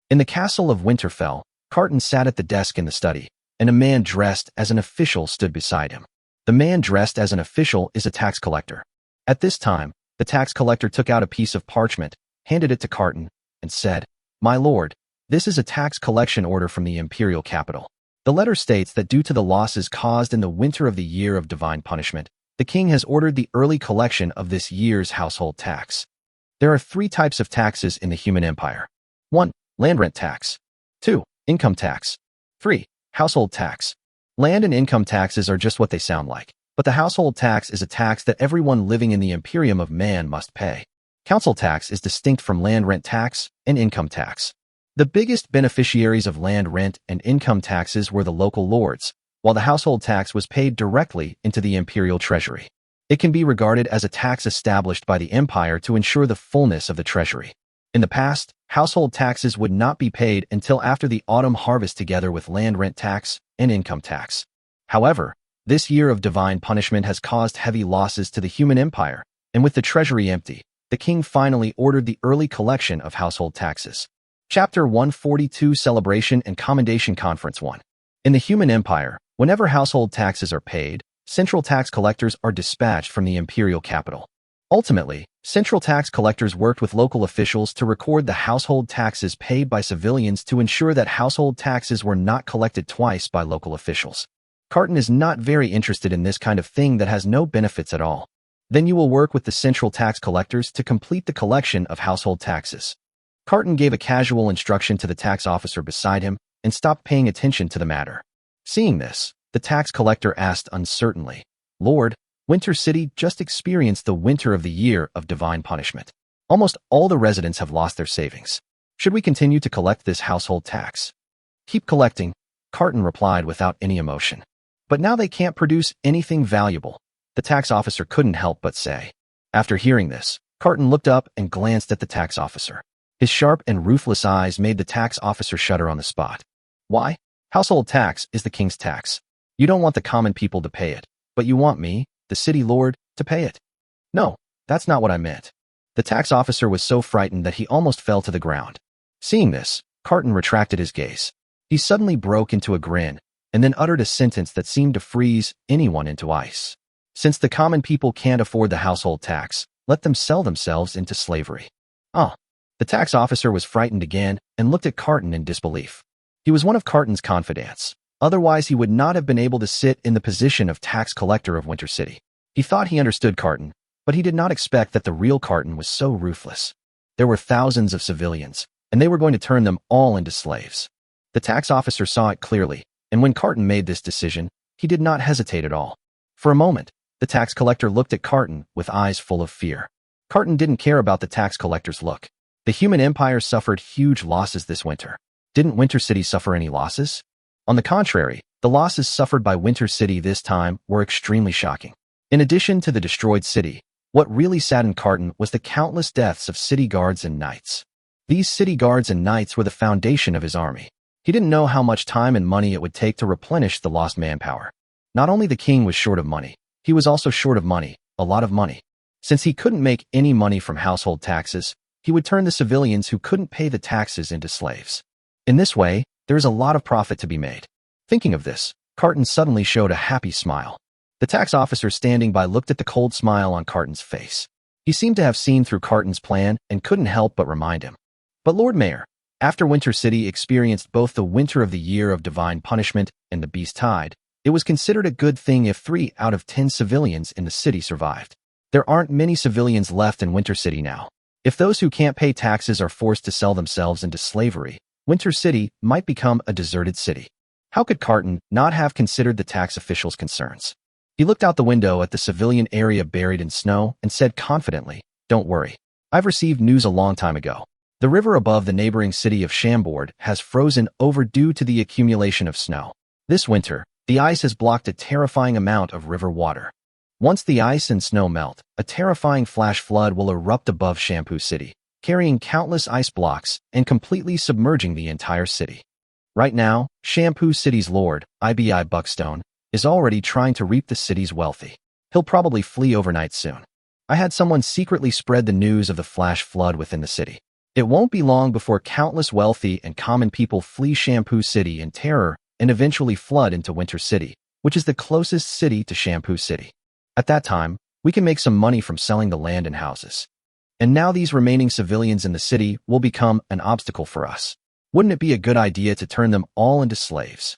In the castle of Winterfell, Carton sat at the desk in the study, and a man dressed as an official stood beside him. The man dressed as an official is a tax collector. At this time, the tax collector took out a piece of parchment, handed it to Carton, and said, "My lord, this is a tax collection order from the imperial capital. The letter states that due to the losses caused in the winter of the year of divine punishment, the king has ordered the early collection of this year's household tax. There are 3 types of taxes in the human empire. 1. Land rent tax. 2. Income tax. 3. Household tax. Land and income taxes are just what they sound like, but the household tax is a tax that everyone living in the Imperium of Man must pay. Council tax is distinct from land rent tax and income tax. The biggest beneficiaries of land rent and income taxes were the local lords, while the household tax was paid directly into the imperial treasury. It can be regarded as a tax established by the empire to ensure the fullness of the treasury. In the past, household taxes would not be paid until after the autumn harvest together with land rent tax and income tax. However, this year of divine punishment has caused heavy losses to the human empire, and with the treasury empty, the king finally ordered the early collection of household taxes. Chapter 142 Celebration and Commendation Conference 1. In the human empire, whenever household taxes are paid, central tax collectors are dispatched from the imperial capital. Ultimately, central tax collectors worked with local officials to record the household taxes paid by civilians to ensure that household taxes were not collected twice by local officials. Carton is not very interested in this kind of thing that has no benefits at all. Then you will work with the central tax collectors to complete the collection of household taxes. Carton gave a casual instruction to the tax officer beside him, and stopped paying attention to the matter. Seeing this, the tax collector asked uncertainly, "Lord, Winter City just experienced the winter of the year of divine punishment. Almost all the residents have lost their savings. Should we continue to collect this household tax?" "Keep collecting," Carton replied without any emotion. "But now they can't produce anything valuable," the tax officer couldn't help but say. After hearing this, Carton looked up and glanced at the tax officer. His sharp and ruthless eyes made the tax officer shudder on the spot. "Why? Household tax is the king's tax. You don't want the common people to pay it, but you want me, the city lord, to pay it." "No, that's not what I meant." The tax officer was so frightened that he almost fell to the ground. Seeing this, Carton retracted his gaze. He suddenly broke into a grin, and then uttered a sentence that seemed to freeze anyone into ice. "Since the common people can't afford the household tax, let them sell themselves into slavery." "Ah." The tax officer was frightened again and looked at Carton in disbelief. He was one of Carton's confidants. Otherwise, he would not have been able to sit in the position of tax collector of Winter City. He thought he understood Carton, but he did not expect that the real Carton was so ruthless. There were thousands of civilians, and they were going to turn them all into slaves. The tax officer saw it clearly, and when Carton made this decision, he did not hesitate at all. For a moment, the tax collector looked at Carton with eyes full of fear. Carton didn't care about the tax collector's look. The human empire suffered huge losses this winter. Didn't Winter City suffer any losses? On the contrary, the losses suffered by Winter City this time were extremely shocking. In addition to the destroyed city, what really saddened Carton was the countless deaths of city guards and knights. These city guards and knights were the foundation of his army. He didn't know how much time and money it would take to replenish the lost manpower. Not only the king was short of money, he was also short of money, a lot of money. Since he couldn't make any money from household taxes, he would turn the civilians who couldn't pay the taxes into slaves. In this way, there is a lot of profit to be made. Thinking of this, Carton suddenly showed a happy smile. The tax officer standing by looked at the cold smile on Carton's face. He seemed to have seen through Carton's plan and couldn't help but remind him. "But Lord Mayor, after Winter City experienced both the winter of the year of divine punishment and the beast tide, it was considered a good thing if 3 out of 10 civilians in the city survived. There aren't many civilians left in Winter City now. If those who can't pay taxes are forced to sell themselves into slavery, Winter City might become a deserted city." How could Carton not have considered the tax officials' concerns? He looked out the window at the civilian area buried in snow and said confidently, "Don't worry. I've received news a long time ago. The river above the neighboring city of Chambord has frozen over due to the accumulation of snow. This winter, the ice has blocked a terrifying amount of river water. Once the ice and snow melt, a terrifying flash flood will erupt above Shampoo City, carrying countless ice blocks and completely submerging the entire city. Right now, Shampoo City's lord, IBI Buckstone, is already trying to reap the city's wealthy. He'll probably flee overnight soon. I had someone secretly spread the news of the flash flood within the city. It won't be long before countless wealthy and common people flee Shampoo City in terror and eventually flood into Winter City, which is the closest city to Shampoo City. At that time, we can make some money from selling the land and houses. And now these remaining civilians in the city will become an obstacle for us. Wouldn't it be a good idea to turn them all into slaves?"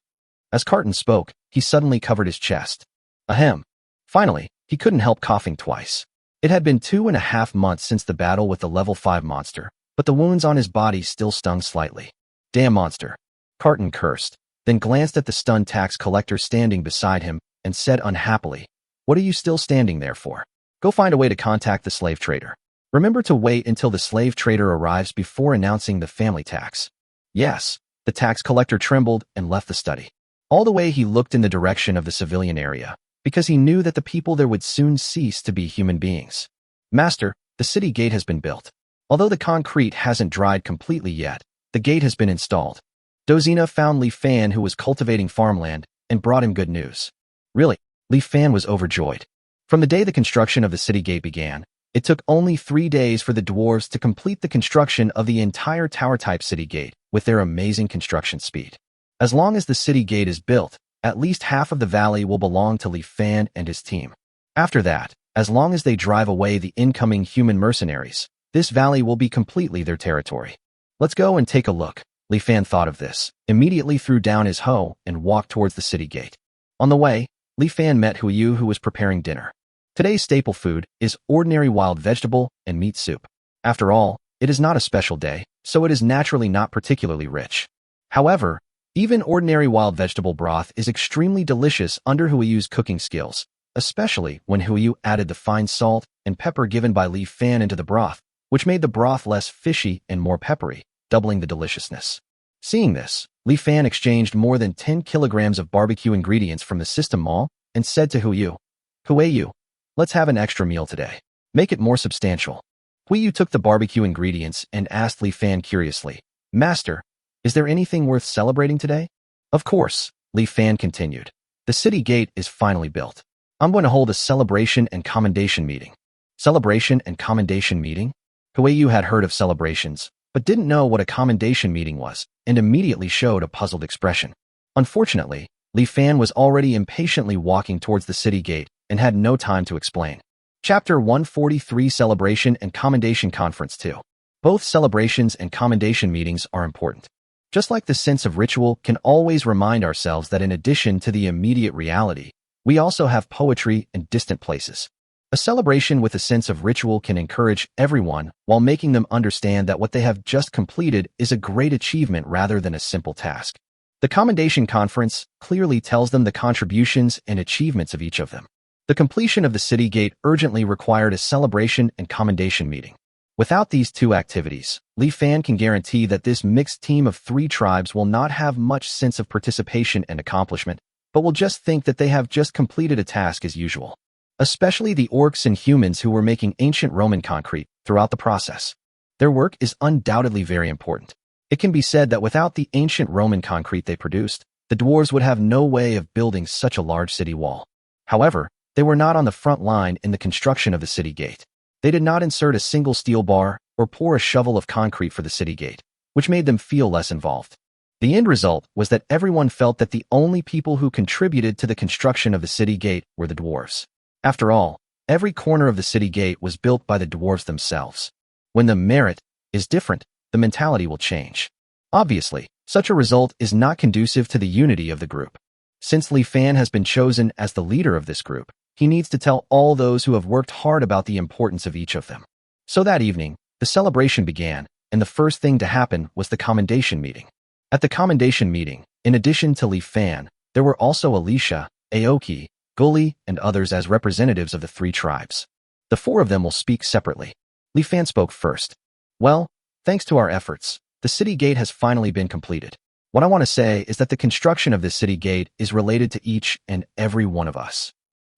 As Carton spoke, he suddenly covered his chest. Ahem. Finally, he couldn't help coughing twice. It had been 2.5 months since the battle with the level 5 monster, but the wounds on his body still stung slightly. "Damn monster," Carton cursed, then glanced at the stunned tax collector standing beside him and said unhappily, "What are you still standing there for? Go find a way to contact the slave trader. Remember to wait until the slave trader arrives before announcing the family tax." "Yes." The tax collector trembled and left the study. All the way he looked in the direction of the civilian area, because he knew that the people there would soon cease to be human beings. "Master, the city gate has been built. Although the concrete hasn't dried completely yet, the gate has been installed." Dozina found Li Fan, who was cultivating farmland, and brought him good news. Really, Li Fan was overjoyed. From the day the construction of the city gate began, it took only 3 days for the dwarves to complete the construction of the entire tower-type city gate with their amazing construction speed. As long as the city gate is built, at least half of the valley will belong to Li Fan and his team. After that, as long as they drive away the incoming human mercenaries, this valley will be completely their territory. "Let's go and take a look." Li Fan thought of this, immediately threw down his hoe and walked towards the city gate. On the way, Li Fan met Huiyu, who was preparing dinner. Today's staple food is ordinary wild vegetable and meat soup. After all, it is not a special day, so it is naturally not particularly rich. However, Even ordinary wild vegetable broth is extremely delicious under Huiyu's cooking skills, especially when Huiyu added the fine salt and pepper given by Li Fan into the broth, which made the broth less fishy and more peppery, doubling the deliciousness. Seeing this, Li Fan exchanged more than 10 kilograms of barbecue ingredients from the system mall and said to Huiyu, let's have an extra meal today. Make it more substantial. Huiyu took the barbecue ingredients and asked Li Fan curiously, Master, is there anything worth celebrating today? Of course, Li Fan continued. The city gate is finally built. I'm going to hold a celebration and commendation meeting. Celebration and commendation meeting? Huiyu had heard of celebrations, but didn't know what a commendation meeting was, and immediately showed a puzzled expression. Unfortunately, Li Fan was already impatiently walking towards the city gate and had no time to explain. Chapter 143 Celebration and Commendation Conference 2. Both celebrations and commendation meetings are important. Just like the sense of ritual can always remind ourselves that in addition to the immediate reality, we also have poetry and distant places. A celebration with a sense of ritual can encourage everyone while making them understand that what they have just completed is a great achievement rather than a simple task. The commendation conference clearly tells them the contributions and achievements of each of them. The completion of the city gate urgently required a celebration and commendation meeting. Without these two activities, Li Fan can guarantee that this mixed team of 3 tribes will not have much sense of participation and accomplishment, but will just think that they have just completed a task as usual. Especially the orcs and humans who were making ancient Roman concrete throughout the process. Their work is undoubtedly very important. It can be said that without the ancient Roman concrete they produced, the dwarves would have no way of building such a large city wall. However, they were not on the front line in the construction of the city gate. They did not insert a single steel bar or pour a shovel of concrete for the city gate, which made them feel less involved. The end result was that everyone felt that the only people who contributed to the construction of the city gate were the dwarves. After all, every corner of the city gate was built by the dwarves themselves. When the merit is different, the mentality will change. Obviously, such a result is not conducive to the unity of the group. Since Li Fan has been chosen as the leader of this group, he needs to tell all those who have worked hard about the importance of each of them. So that evening, the celebration began, and the first thing to happen was the commendation meeting. At the commendation meeting, in addition to Li Fan, there were also Alicia, Aoki, Gully, and others as representatives of the 3 tribes. The 4 of them will speak separately. Li Fan spoke first. Well, thanks to our efforts, the city gate has finally been completed. What I want to say is that the construction of this city gate is related to each and every one of us.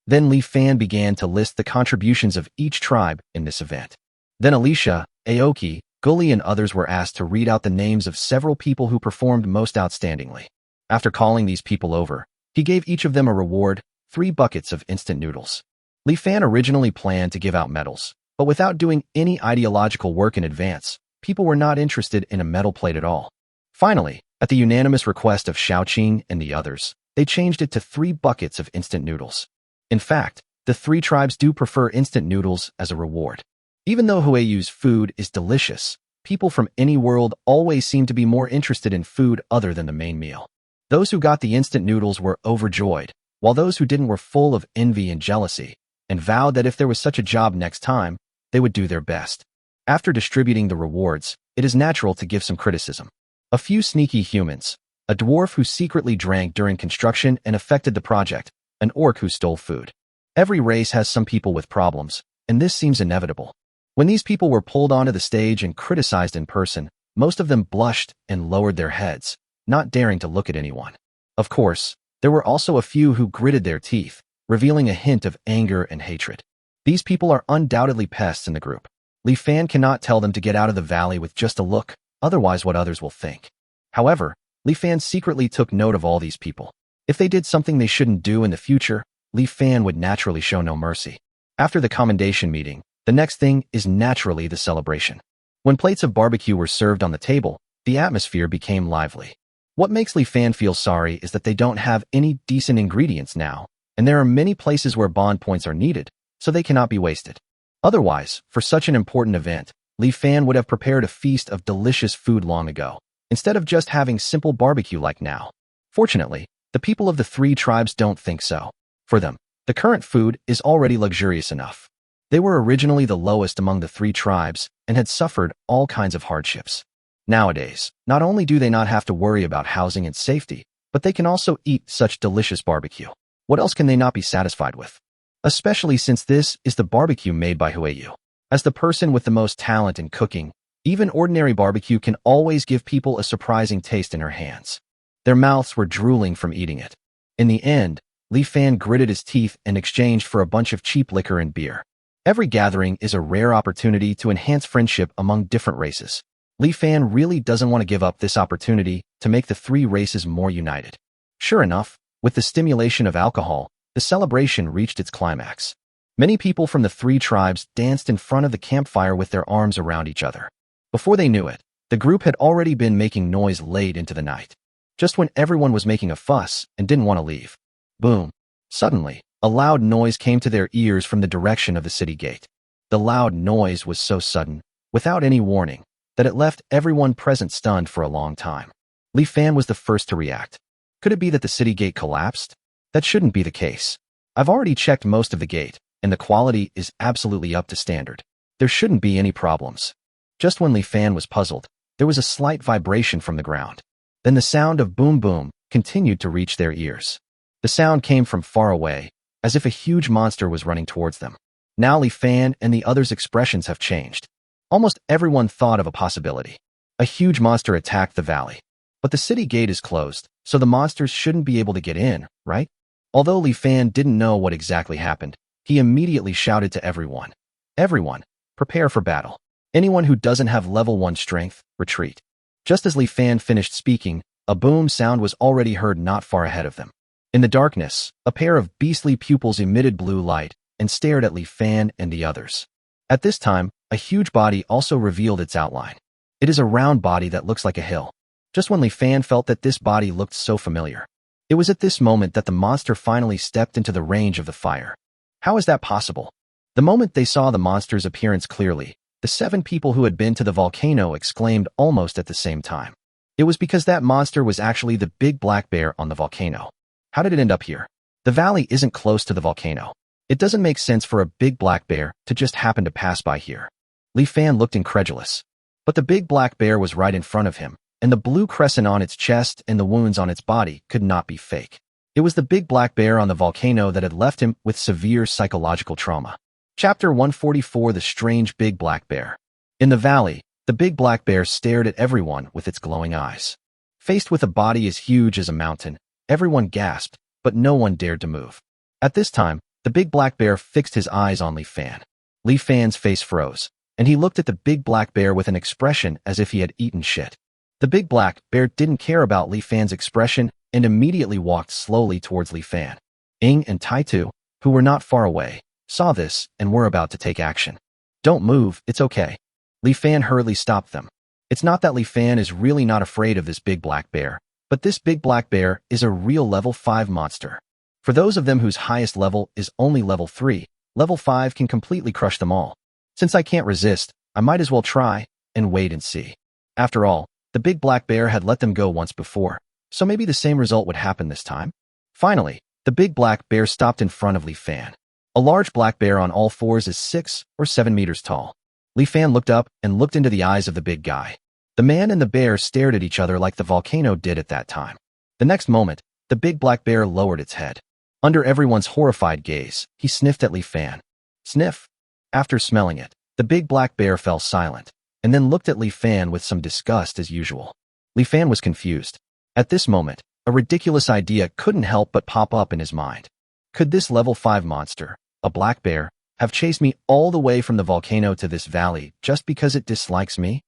Then Li Fan began to list the contributions of each tribe in this event. Then Alicia, Aoki, Gully, and others were asked to read out the names of several people who performed most outstandingly. After calling these people over, he gave each of them a reward, 3 buckets of instant noodles. Li Fan originally planned to give out medals, but without doing any ideological work in advance, people were not interested in a medal plate at all. Finally, at the unanimous request of Xiaoqing and the others, they changed it to 3 buckets of instant noodles. In fact, the 3 tribes do prefer instant noodles as a reward. Even though Huiyu's food is delicious, people from any world always seem to be more interested in food other than the main meal. Those who got the instant noodles were overjoyed, while those who didn't were full of envy and jealousy, and vowed that if there was such a job next time, they would do their best. After distributing the rewards, it is natural to give some criticism. A few sneaky humans, a dwarf who secretly drank during construction and affected the project, an orc who stole food. Every race has some people with problems, and this seems inevitable. When these people were pulled onto the stage and criticized in person, most of them blushed and lowered their heads, not daring to look at anyone. Of course, there were also a few who gritted their teeth, revealing a hint of anger and hatred. These people are undoubtedly pests in the group. Li Fan cannot tell them to get out of the valley with just a look, otherwise what others will think. However, Li Fan secretly took note of all these people. If they did something they shouldn't do in the future, Li Fan would naturally show no mercy. After the commendation meeting, the next thing is naturally the celebration. When plates of barbecue were served on the table, the atmosphere became lively. What makes Li Fan feel sorry is that they don't have any decent ingredients now, and there are many places where bond points are needed, so they cannot be wasted. Otherwise, for such an important event, Li Fan would have prepared a feast of delicious food long ago, instead of just having simple barbecue like now. Fortunately, the people of the 3 tribes don't think so. For them, the current food is already luxurious enough. They were originally the lowest among the 3 tribes and had suffered all kinds of hardships. Nowadays, not only do they not have to worry about housing and safety, but they can also eat such delicious barbecue. What else can they not be satisfied with? Especially since this is the barbecue made by Huayu. As the person with the most talent in cooking, even ordinary barbecue can always give people a surprising taste in her hands. Their mouths were drooling from eating it. In the end, Li Fan gritted his teeth and exchanged for a bunch of cheap liquor and beer. Every gathering is a rare opportunity to enhance friendship among different races. Li Fan really doesn't want to give up this opportunity to make the three races more united. Sure enough, with the stimulation of alcohol, the celebration reached its climax. Many people from the three tribes danced in front of the campfire with their arms around each other. Before they knew it, the group had already been making noise late into the night. Just when everyone was making a fuss and didn't want to leave. Boom. Suddenly, a loud noise came to their ears from the direction of the city gate. The loud noise was so sudden, without any warning, that it left everyone present stunned for a long time. Li Fan was the first to react. Could it be that the city gate collapsed? That shouldn't be the case. I've already checked most of the gate, and the quality is absolutely up to standard. There shouldn't be any problems. Just when Li Fan was puzzled, there was a slight vibration from the ground. Then the sound of boom boom continued to reach their ears. The sound came from far away, as if a huge monster was running towards them. Now Li Fan and the others' expressions have changed. Almost everyone thought of a possibility. A huge monster attacked the valley. But the city gate is closed, so the monsters shouldn't be able to get in, right? Although Li Fan didn't know what exactly happened, he immediately shouted to everyone. Everyone, prepare for battle. Anyone who doesn't have level 1 strength, retreat. Just as Li Fan finished speaking, a boom sound was already heard not far ahead of them. In the darkness, a pair of beastly pupils emitted blue light and stared at Li Fan and the others. At this time, a huge body also revealed its outline. It is a round body that looks like a hill. Just when Li Fan felt that this body looked so familiar. It was at this moment that the monster finally stepped into the range of the fire. How is that possible? The moment they saw the monster's appearance clearly, the 7 people who had been to the volcano exclaimed almost at the same time. It was because that monster was actually the big black bear on the volcano. How did it end up here? The valley isn't close to the volcano. It doesn't make sense for a big black bear to just happen to pass by here. Li Fan looked incredulous. But the big black bear was right in front of him, and the blue crescent on its chest and the wounds on its body could not be fake. It was the big black bear on the volcano that had left him with severe psychological trauma. Chapter 144: The Strange Big Black Bear. In the valley, the big black bear stared at everyone with its glowing eyes. Faced with a body as huge as a mountain, everyone gasped, but no one dared to move. At this time, the big black bear fixed his eyes on Li Fan. Li Fan's face froze, and he looked at the big black bear with an expression as if he had eaten shit. The big black bear didn't care about Li Fan's expression and immediately walked slowly towards Li Fan. Ing and Taitu, who were not far away, saw this and were about to take action. Don't move, it's okay. Li Fan hurriedly stopped them. It's not that Li Fan is really not afraid of this big black bear, but this big black bear is a real level 5 monster. For those of them whose highest level is only level 3, level 5 can completely crush them all. Since I can't resist, I might as well try and wait and see. After all, the big black bear had let them go once before, so maybe the same result would happen this time. Finally, the big black bear stopped in front of Li Fan. A large black bear on all fours is 6 or 7 meters tall. Li Fan looked up and looked into the eyes of the big guy. The man and the bear stared at each other like the volcano did at that time. The next moment, the big black bear lowered its head. Under everyone's horrified gaze, he sniffed at Li Fan. Sniff. After smelling it, the big black bear fell silent, and then looked at Li Fan with some disgust as usual. Li Fan was confused. At this moment, a ridiculous idea couldn't help but pop up in his mind. Could this level 5 monster, a black bear, have chased me all the way from the volcano to this valley just because it dislikes me?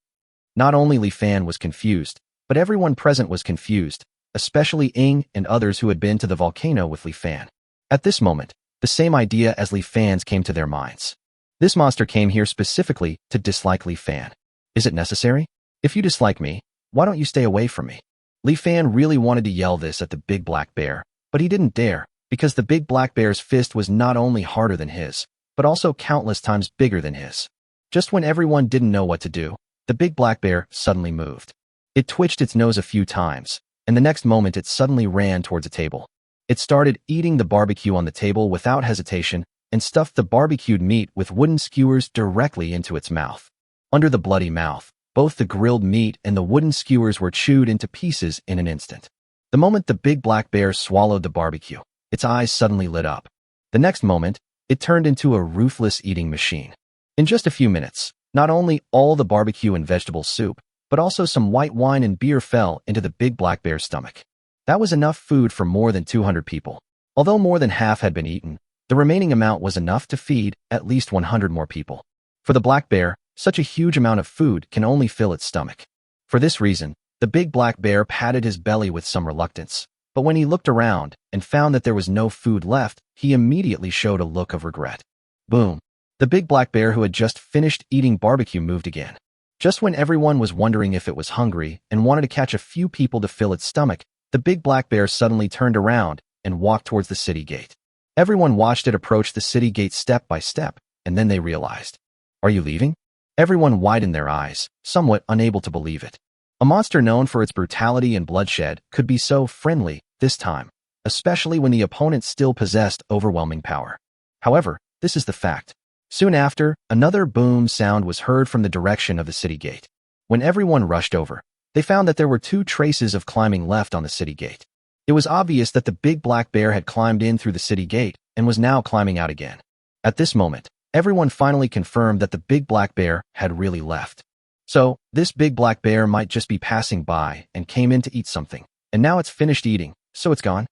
Not only Li Fan was confused, but everyone present was confused, especially Ing and others who had been to the volcano with Li Fan. At this moment, the same idea as Li Fan's came to their minds. This monster came here specifically to dislike Li Fan. Is it necessary? If you dislike me, why don't you stay away from me? Li Fan really wanted to yell this at the big black bear, but he didn't dare, because the big black bear's fist was not only harder than his, but also countless times bigger than his. Just when everyone didn't know what to do, the big black bear suddenly moved. It twitched its nose a few times, and the next moment it suddenly ran towards a table. It started eating the barbecue on the table without hesitation and stuffed the barbecued meat with wooden skewers directly into its mouth. Under the bloody mouth, Both the grilled meat and the wooden skewers were chewed into pieces in an instant. The moment the big black bear swallowed the barbecue, its eyes suddenly lit up. The next moment, it turned into a ruthless eating machine. In just a few minutes, not only all the barbecue and vegetable soup, but also some white wine and beer fell into the big black bear's stomach. That was enough food for more than 200 people. Although more than half had been eaten, the remaining amount was enough to feed at least 100 more people. For the black bear, such a huge amount of food can only fill its stomach. For this reason, the big black bear patted his belly with some reluctance, but when he looked around and found that there was no food left, he immediately showed a look of regret. Boom! The big black bear who had just finished eating barbecue moved again. Just when everyone was wondering if it was hungry and wanted to catch a few people to fill its stomach, the big black bear suddenly turned around and walked towards the city gate. Everyone watched it approach the city gate step by step, and then they realized. Are you leaving? Everyone widened their eyes, somewhat unable to believe it. A monster known for its brutality and bloodshed could be so friendly this time, especially when the opponent still possessed overwhelming power. However, this is the fact. Soon after, another boom sound was heard from the direction of the city gate. When everyone rushed over, they found that there were 2 traces of climbing left on the city gate. It was obvious that the big black bear had climbed in through the city gate and was now climbing out again. At this moment, everyone finally confirmed that the big black bear had really left. So, this big black bear might just be passing by and came in to eat something, and now it's finished eating, so it's gone?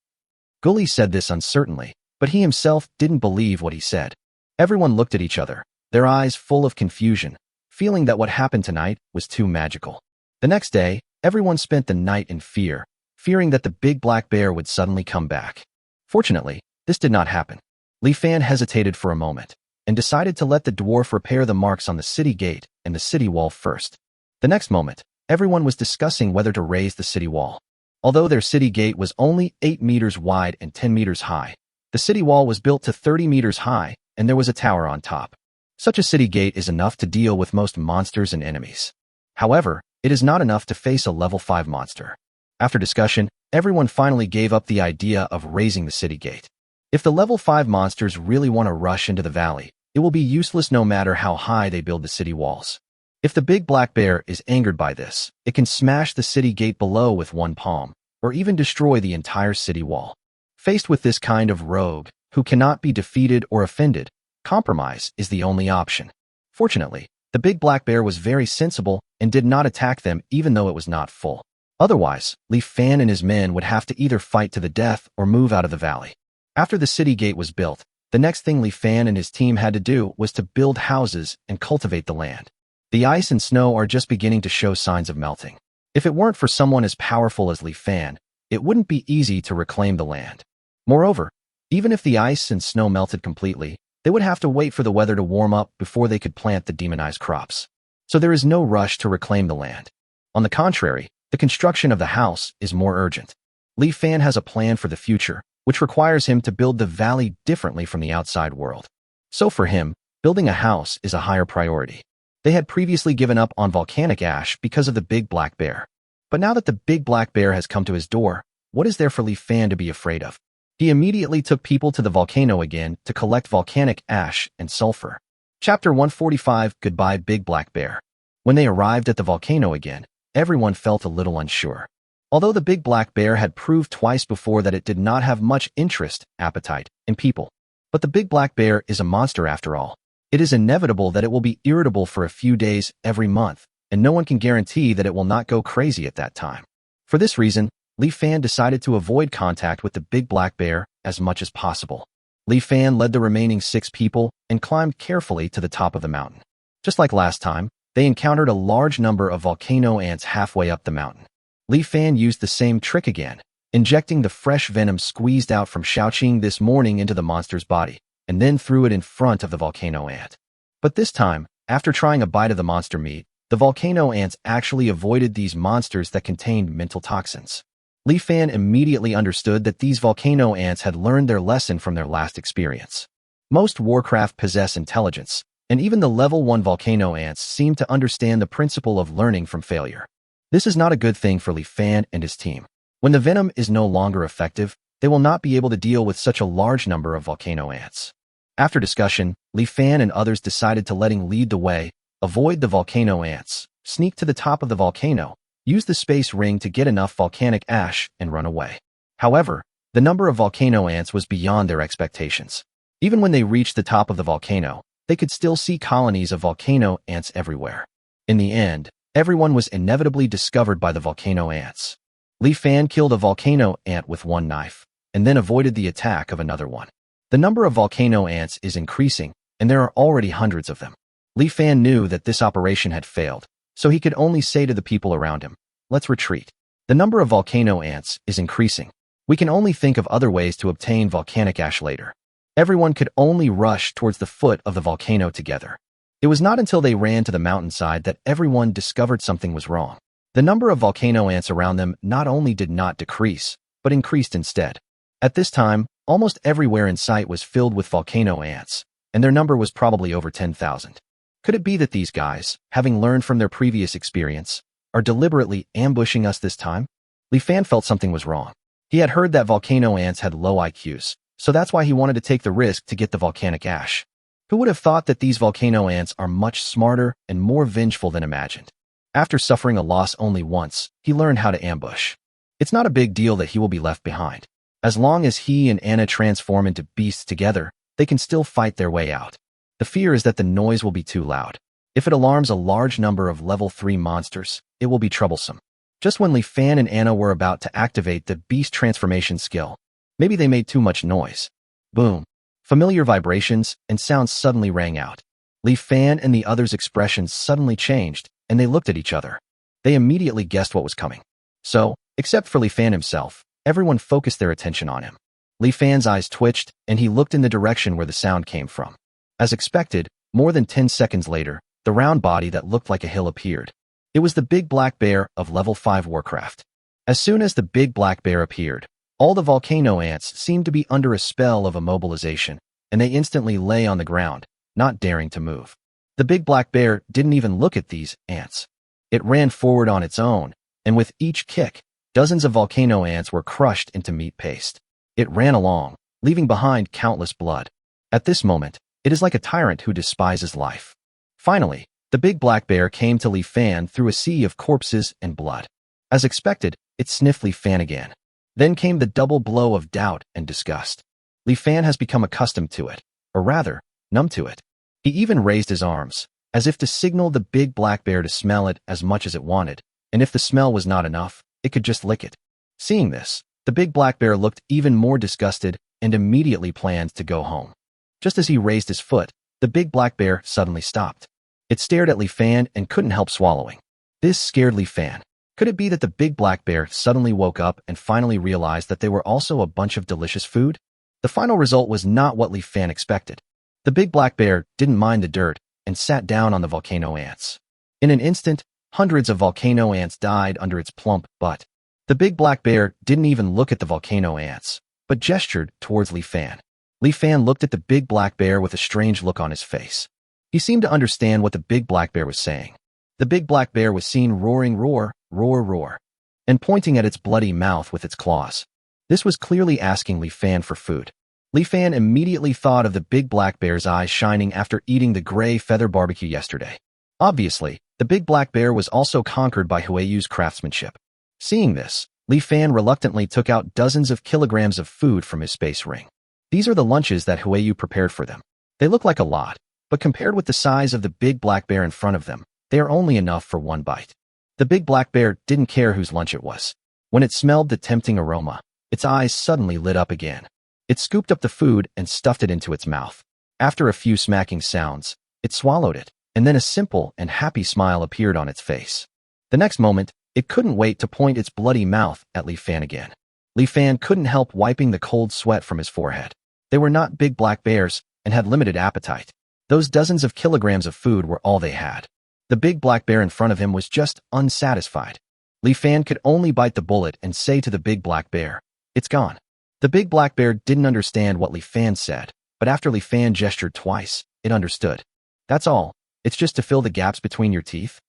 Gully said this uncertainly, but he himself didn't believe what he said. Everyone looked at each other, their eyes full of confusion, feeling that what happened tonight was too magical. The next day, everyone spent the night in fear, fearing that the big black bear would suddenly come back. Fortunately, this did not happen. Li Fan hesitated for a moment and decided to let the dwarf repair the marks on the city gate and the city wall first. The next moment, everyone was discussing whether to raise the city wall. Although their city gate was only 8 meters wide and 10 meters high, the city wall was built to 30 meters high and there was a tower on top. Such a city gate is enough to deal with most monsters and enemies. However, it is not enough to face a level 5 monster. After discussion, everyone finally gave up the idea of raising the city gate. If the level 5 monsters really want to rush into the valley, it will be useless no matter how high they build the city walls. If the big black bear is angered by this, it can smash the city gate below with one palm, or even destroy the entire city wall. Faced with this kind of rogue, who cannot be defeated or offended, compromise is the only option. Fortunately, the big black bear was very sensible and did not attack them even though it was not full. Otherwise, Li Fan and his men would have to either fight to the death or move out of the valley. After the city gate was built, the next thing Li Fan and his team had to do was to build houses and cultivate the land. The ice and snow are just beginning to show signs of melting. If it weren't for someone as powerful as Li Fan, it wouldn't be easy to reclaim the land. Moreover, even if the ice and snow melted completely, they would have to wait for the weather to warm up before they could plant the demonized crops. So there is no rush to reclaim the land. On the contrary, the construction of the house is more urgent. Li Fan has a plan for the future, which requires him to build the valley differently from the outside world. So for him, building a house is a higher priority. They had previously given up on volcanic ash because of the big black bear. But now that the big black bear has come to his door, what is there for Li Fan to be afraid of? He immediately took people to the volcano again to collect volcanic ash and sulfur. Chapter 145, Goodbye Big Black Bear. When they arrived at the volcano again, everyone felt a little unsure. Although the big black bear had proved twice before that it did not have much interest, appetite, in people. But the big black bear is a monster after all. It is inevitable that it will be irritable for a few days every month, and no one can guarantee that it will not go crazy at that time. For this reason, Li Fan decided to avoid contact with the big black bear as much as possible. Li Fan led the remaining 6 people and climbed carefully to the top of the mountain. Just like last time, they encountered a large number of volcano ants halfway up the mountain. Li Fan used the same trick again, injecting the fresh venom squeezed out from Shaoqing this morning into the monster's body, and then threw it in front of the volcano ant. But this time, after trying a bite of the monster meat, the volcano ants actually avoided these monsters that contained mental toxins. Li Fan immediately understood that these volcano ants had learned their lesson from their last experience. Most Warcraft possess intelligence, and even the level 1 volcano ants seem to understand the principle of learning from failure. This is not a good thing for Li Fan and his team. When the venom is no longer effective, they will not be able to deal with such a large number of volcano ants. After discussion, Li Fan and others decided to letting lead the way, avoid the volcano ants, sneak to the top of the volcano, use the space ring to get enough volcanic ash, and run away. However, the number of volcano ants was beyond their expectations. Even when they reached the top of the volcano, they could still see colonies of volcano ants everywhere. In the end, everyone was inevitably discovered by the volcano ants. Li Fan killed a volcano ant with one knife, and then avoided the attack of another one. The number of volcano ants is increasing, and there are already hundreds of them. Li Fan knew that this operation had failed, so he could only say to the people around him, "Let's retreat." The number of volcano ants is increasing. We can only think of other ways to obtain volcanic ash later. Everyone could only rush towards the foot of the volcano together. It was not until they ran to the mountainside that everyone discovered something was wrong. The number of volcano ants around them not only did not decrease, but increased instead. At this time, almost everywhere in sight was filled with volcano ants, and their number was probably over 10,000. Could it be that these guys, having learned from their previous experience, are deliberately ambushing us this time? Li Fan felt something was wrong. He had heard that volcano ants had low IQs, so that's why he wanted to take the risk to get the volcanic ash. Who would have thought that these volcano ants are much smarter and more vengeful than imagined? After suffering a loss only once, he learned how to ambush. It's not a big deal that he will be left behind. As long as he and Anna transform into beasts together, they can still fight their way out. The fear is that the noise will be too loud. If it alarms a large number of level 3 monsters, it will be troublesome. Just when Li Fan and Anna were about to activate the beast transformation skill, maybe they made too much noise. Boom. Familiar vibrations and sounds suddenly rang out. Li Fan and the others' expressions suddenly changed, and they looked at each other. They immediately guessed what was coming. So, except for Li Fan himself, everyone focused their attention on him. Li Fan's eyes twitched, and he looked in the direction where the sound came from. As expected, more than 10 seconds later, the round body that looked like a hill appeared. It was the big black bear of level 5 Warcraft. As soon as the big black bear appeared, all the volcano ants seemed to be under a spell of immobilization, and they instantly lay on the ground, not daring to move. The big black bear didn't even look at these ants. It ran forward on its own, and with each kick, dozens of volcano ants were crushed into meat paste. It ran along, leaving behind countless blood. At this moment, it is like a tyrant who despises life. Finally, the big black bear came to Li Fan through a sea of corpses and blood. As expected, it sniffed Li Fan again. Then came the double blow of doubt and disgust. Li Fan has become accustomed to it, or rather, numb to it. He even raised his arms, as if to signal the big black bear to smell it as much as it wanted, and if the smell was not enough, it could just lick it. Seeing this, the big black bear looked even more disgusted and immediately planned to go home. Just as he raised his foot, the big black bear suddenly stopped. It stared at Li Fan and couldn't help swallowing. This scared Li Fan. Could it be that the big black bear suddenly woke up and finally realized that they were also a bunch of delicious food? The final result was not what Li Fan expected. The big black bear didn't mind the dirt and sat down on the volcano ants. In an instant, hundreds of volcano ants died under its plump butt. The big black bear didn't even look at the volcano ants, but gestured towards Li Fan. Li Fan looked at the big black bear with a strange look on his face. He seemed to understand what the big black bear was saying. The big black bear was seen roaring roar, roar, roar, and pointing at its bloody mouth with its claws. This was clearly asking Li Fan for food. Li Fan immediately thought of the big black bear's eyes shining after eating the gray feather barbecue yesterday. Obviously, the big black bear was also conquered by Hueyu's craftsmanship. Seeing this, Li Fan reluctantly took out dozens of kilograms of food from his space ring. These are the lunches that Hueyu prepared for them. They look like a lot, but compared with the size of the big black bear in front of them, they are only enough for one bite. The big black bear didn't care whose lunch it was. When it smelled the tempting aroma, its eyes suddenly lit up again. It scooped up the food and stuffed it into its mouth. After a few smacking sounds, it swallowed it, and then a simple and happy smile appeared on its face. The next moment, it couldn't wait to point its bloody mouth at Li Fan again. Li Fan couldn't help wiping the cold sweat from his forehead. They were not big black bears and had limited appetite. Those dozens of kilograms of food were all they had. The big black bear in front of him was just unsatisfied. Li Fan could only bite the bullet and say to the big black bear, "It's gone." The big black bear didn't understand what Li Fan said, but after Li Fan gestured twice, it understood. "That's all. It's just to fill the gaps between your teeth."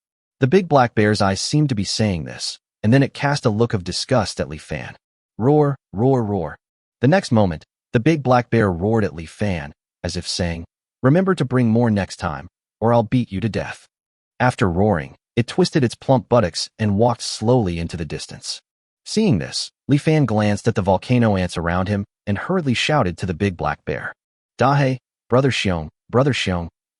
The big black bear's eyes seemed to be saying this, and then it cast a look of disgust at Li Fan. Roar, roar, roar. The next moment, the big black bear roared at Li Fan, as if saying, "Remember to bring more next time, or I'll beat you to death." After roaring, It twisted its plump buttocks and walked slowly into the distance. Seeing this, Li Fan glanced at the volcano ants around him and hurriedly shouted to the big black bear. Dahe, Brother Xiong,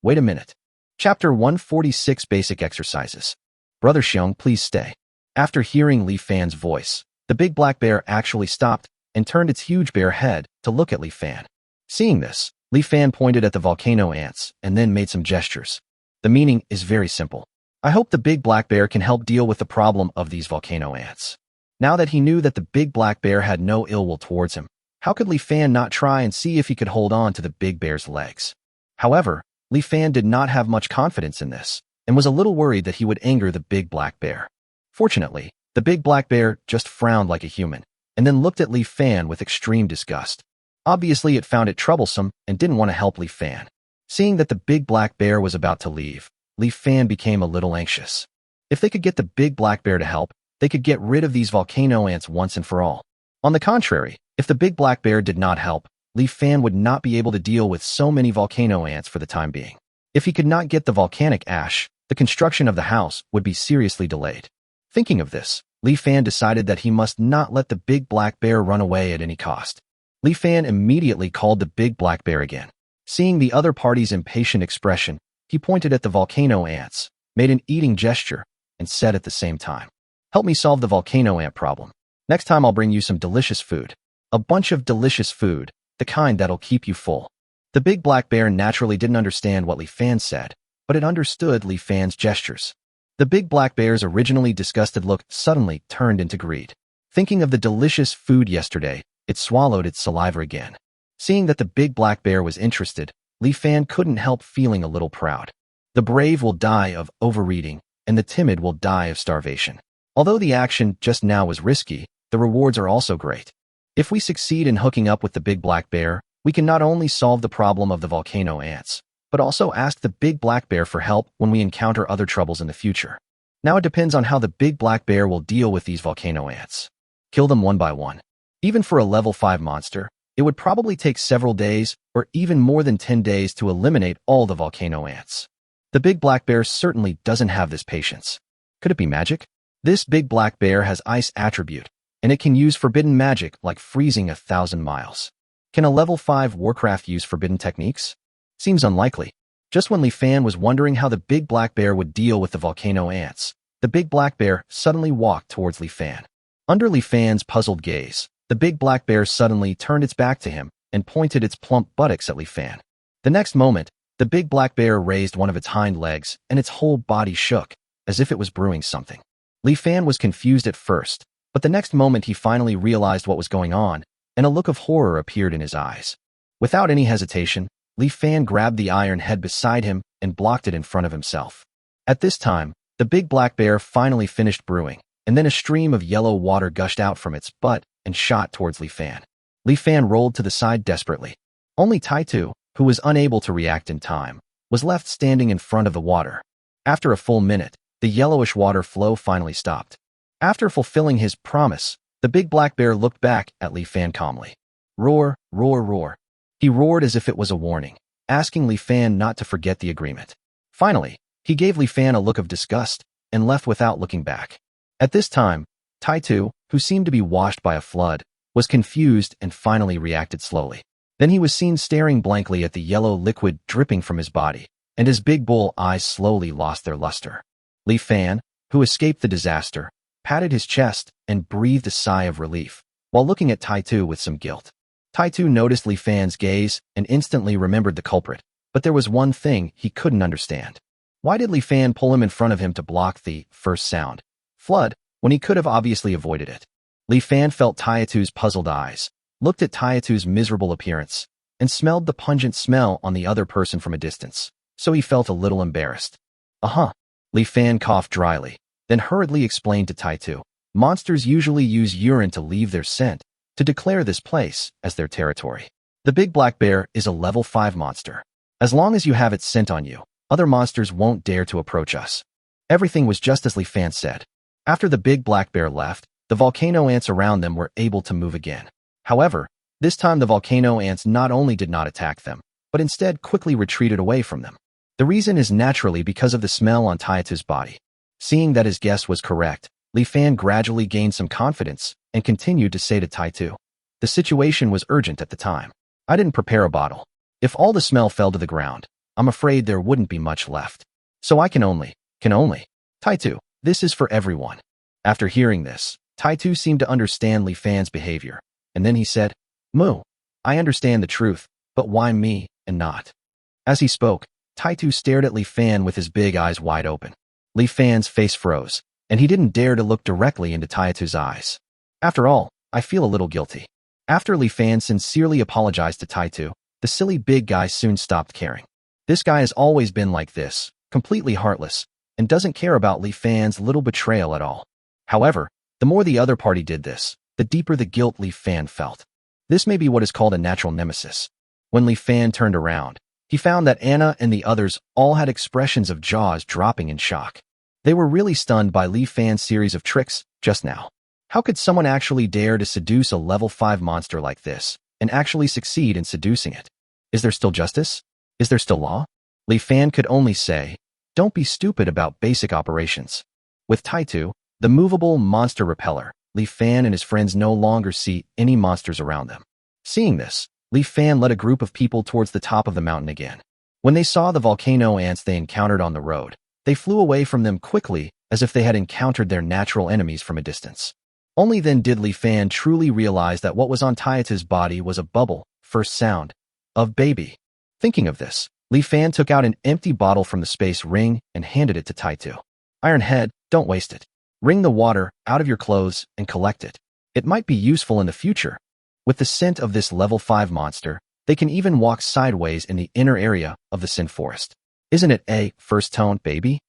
wait a minute. Chapter 146 Basic Exercises. Brother Xiong, please stay. After hearing Li Fan's voice, the big black bear actually stopped and turned its huge bear head to look at Li Fan. Seeing this, Li Fan pointed at the volcano ants and then made some gestures. The meaning is very simple. I hope the big black bear can help deal with the problem of these volcano ants. Now that he knew that the big black bear had no ill will towards him, how could Li Fan not try and see if he could hold on to the big bear's legs? However, Li Fan did not have much confidence in this and was a little worried that he would anger the big black bear. Fortunately, the big black bear just frowned like a human and then looked at Li Fan with extreme disgust. Obviously, it found it troublesome and didn't want to help Li Fan. Seeing that the big black bear was about to leave, Li Fan became a little anxious. If they could get the big black bear to help, they could get rid of these volcano ants once and for all. On the contrary, if the big black bear did not help, Li Fan would not be able to deal with so many volcano ants for the time being. If he could not get the volcanic ash, the construction of the house would be seriously delayed. Thinking of this, Li Fan decided that he must not let the big black bear run away at any cost. Li Fan immediately called the big black bear again. Seeing the other party's impatient expression, he pointed at the volcano ants, made an eating gesture, and said at the same time, "Help me solve the volcano ant problem. Next time I'll bring you some delicious food. A bunch of delicious food, the kind that'll keep you full." The big black bear naturally didn't understand what Li Fan said, but it understood Li Fan's gestures. The big black bear's originally disgusted look suddenly turned into greed. Thinking of the delicious food yesterday, it swallowed its saliva again. Seeing that the big black bear was interested, Li Fan couldn't help feeling a little proud. The brave will die of overeating, and the timid will die of starvation. Although the action just now was risky, the rewards are also great. If we succeed in hooking up with the big black bear, we can not only solve the problem of the volcano ants, but also ask the big black bear for help when we encounter other troubles in the future. Now it depends on how the big black bear will deal with these volcano ants. Kill them one by one. Even for a level 5 monster, it would probably take several days or even more than 10 days to eliminate all the volcano ants. The big black bear certainly doesn't have this patience. Could it be magic? This big black bear has ice attribute, and it can use forbidden magic like freezing 1,000 miles. Can a level 5 Warcraft use forbidden techniques? Seems unlikely. Just when Li Fan was wondering how the big black bear would deal with the volcano ants, the big black bear suddenly walked towards Li Fan. Under Li Fan's puzzled gaze, the big black bear suddenly turned its back to him and pointed its plump buttocks at Li Fan. The next moment, the big black bear raised one of its hind legs and its whole body shook, as if it was brewing something. Li Fan was confused at first, but the next moment he finally realized what was going on, and a look of horror appeared in his eyes. Without any hesitation, Li Fan grabbed the iron head beside him and blocked it in front of himself. At this time, the big black bear finally finished brewing, and then a stream of yellow water gushed out from its butt and shot towards Li Fan. Li Fan rolled to the side desperately. Only Taitu, who was unable to react in time, was left standing in front of the water. After a full minute, the yellowish water flow finally stopped. After fulfilling his promise, the big black bear looked back at Li Fan calmly. Roar, roar, roar. He roared as if it was a warning, asking Li Fan not to forget the agreement. Finally, he gave Li Fan a look of disgust and left without looking back. At this time, Taitu, who seemed to be washed by a flood, was confused and finally reacted slowly. Then he was seen staring blankly at the yellow liquid dripping from his body, and his big bull eyes slowly lost their luster. Li Fan, who escaped the disaster, patted his chest and breathed a sigh of relief, while looking at Taitu with some guilt. Taitu noticed Li Fan's gaze and instantly remembered the culprit, but there was one thing he couldn't understand. Why did Li Fan pull him in front of him to block the first sound, flood, when he could have obviously avoided it? Li Fan felt Taitu's puzzled eyes, looked at Taitu's miserable appearance, and smelled the pungent smell on the other person from a distance, so he felt a little embarrassed. Li Fan coughed dryly, then hurriedly explained to Taitu, monsters usually use urine to leave their scent, to declare this place as their territory. The big black bear is a level 5 monster. As long as you have its scent on you, other monsters won't dare to approach us. Everything was just as Li Fan said. After the big black bear left, the volcano ants around them were able to move again. However, this time the volcano ants not only did not attack them, but instead quickly retreated away from them. The reason is naturally because of the smell on Taitu's body. Seeing that his guess was correct, Li Fan gradually gained some confidence and continued to say to Taitu, "The situation was urgent at the time. I didn't prepare a bottle. If all the smell fell to the ground, I'm afraid there wouldn't be much left. So I can only. Taitu, this is for everyone." After hearing this, Taitu seemed to understand Li Fan's behavior, and then he said, "Mu, I understand the truth, but why me and not?" As he spoke, Taitu stared at Li Fan with his big eyes wide open. Li Fan's face froze, and he didn't dare to look directly into Taitu's eyes. "After all, I feel a little guilty." After Li Fan sincerely apologized to Taitu, the silly big guy soon stopped caring. This guy has always been like this, completely heartless, and doesn't care about Li Fan's little betrayal at all. However, the more the other party did this, the deeper the guilt Li Fan felt. This may be what is called a natural nemesis. When Li Fan turned around, he found that Anna and the others all had expressions of jaws dropping in shock. They were really stunned by Li Fan's series of tricks just now. How could someone actually dare to seduce a level 5 monster like this, and actually succeed in seducing it? Is there still justice? Is there still law? Li Fan could only say, "Don't be stupid about basic operations." With Taitu, the movable monster repeller, Li Fan and his friends no longer see any monsters around them. Seeing this, Li Fan led a group of people towards the top of the mountain again. When they saw the volcano ants they encountered on the road, they flew away from them quickly as if they had encountered their natural enemies from a distance. Only then did Li Fan truly realize that what was on Taitu's body was a bubble, first sound, of baby. Thinking of this, Li Fan took out an empty bottle from the space ring and handed it to Taitu. "Iron Head, don't waste it. Wring the water out of your clothes and collect it. It might be useful in the future." With the scent of this level 5 monster, they can even walk sideways in the inner area of the Sin Forest. "Isn't it a first tone, baby?"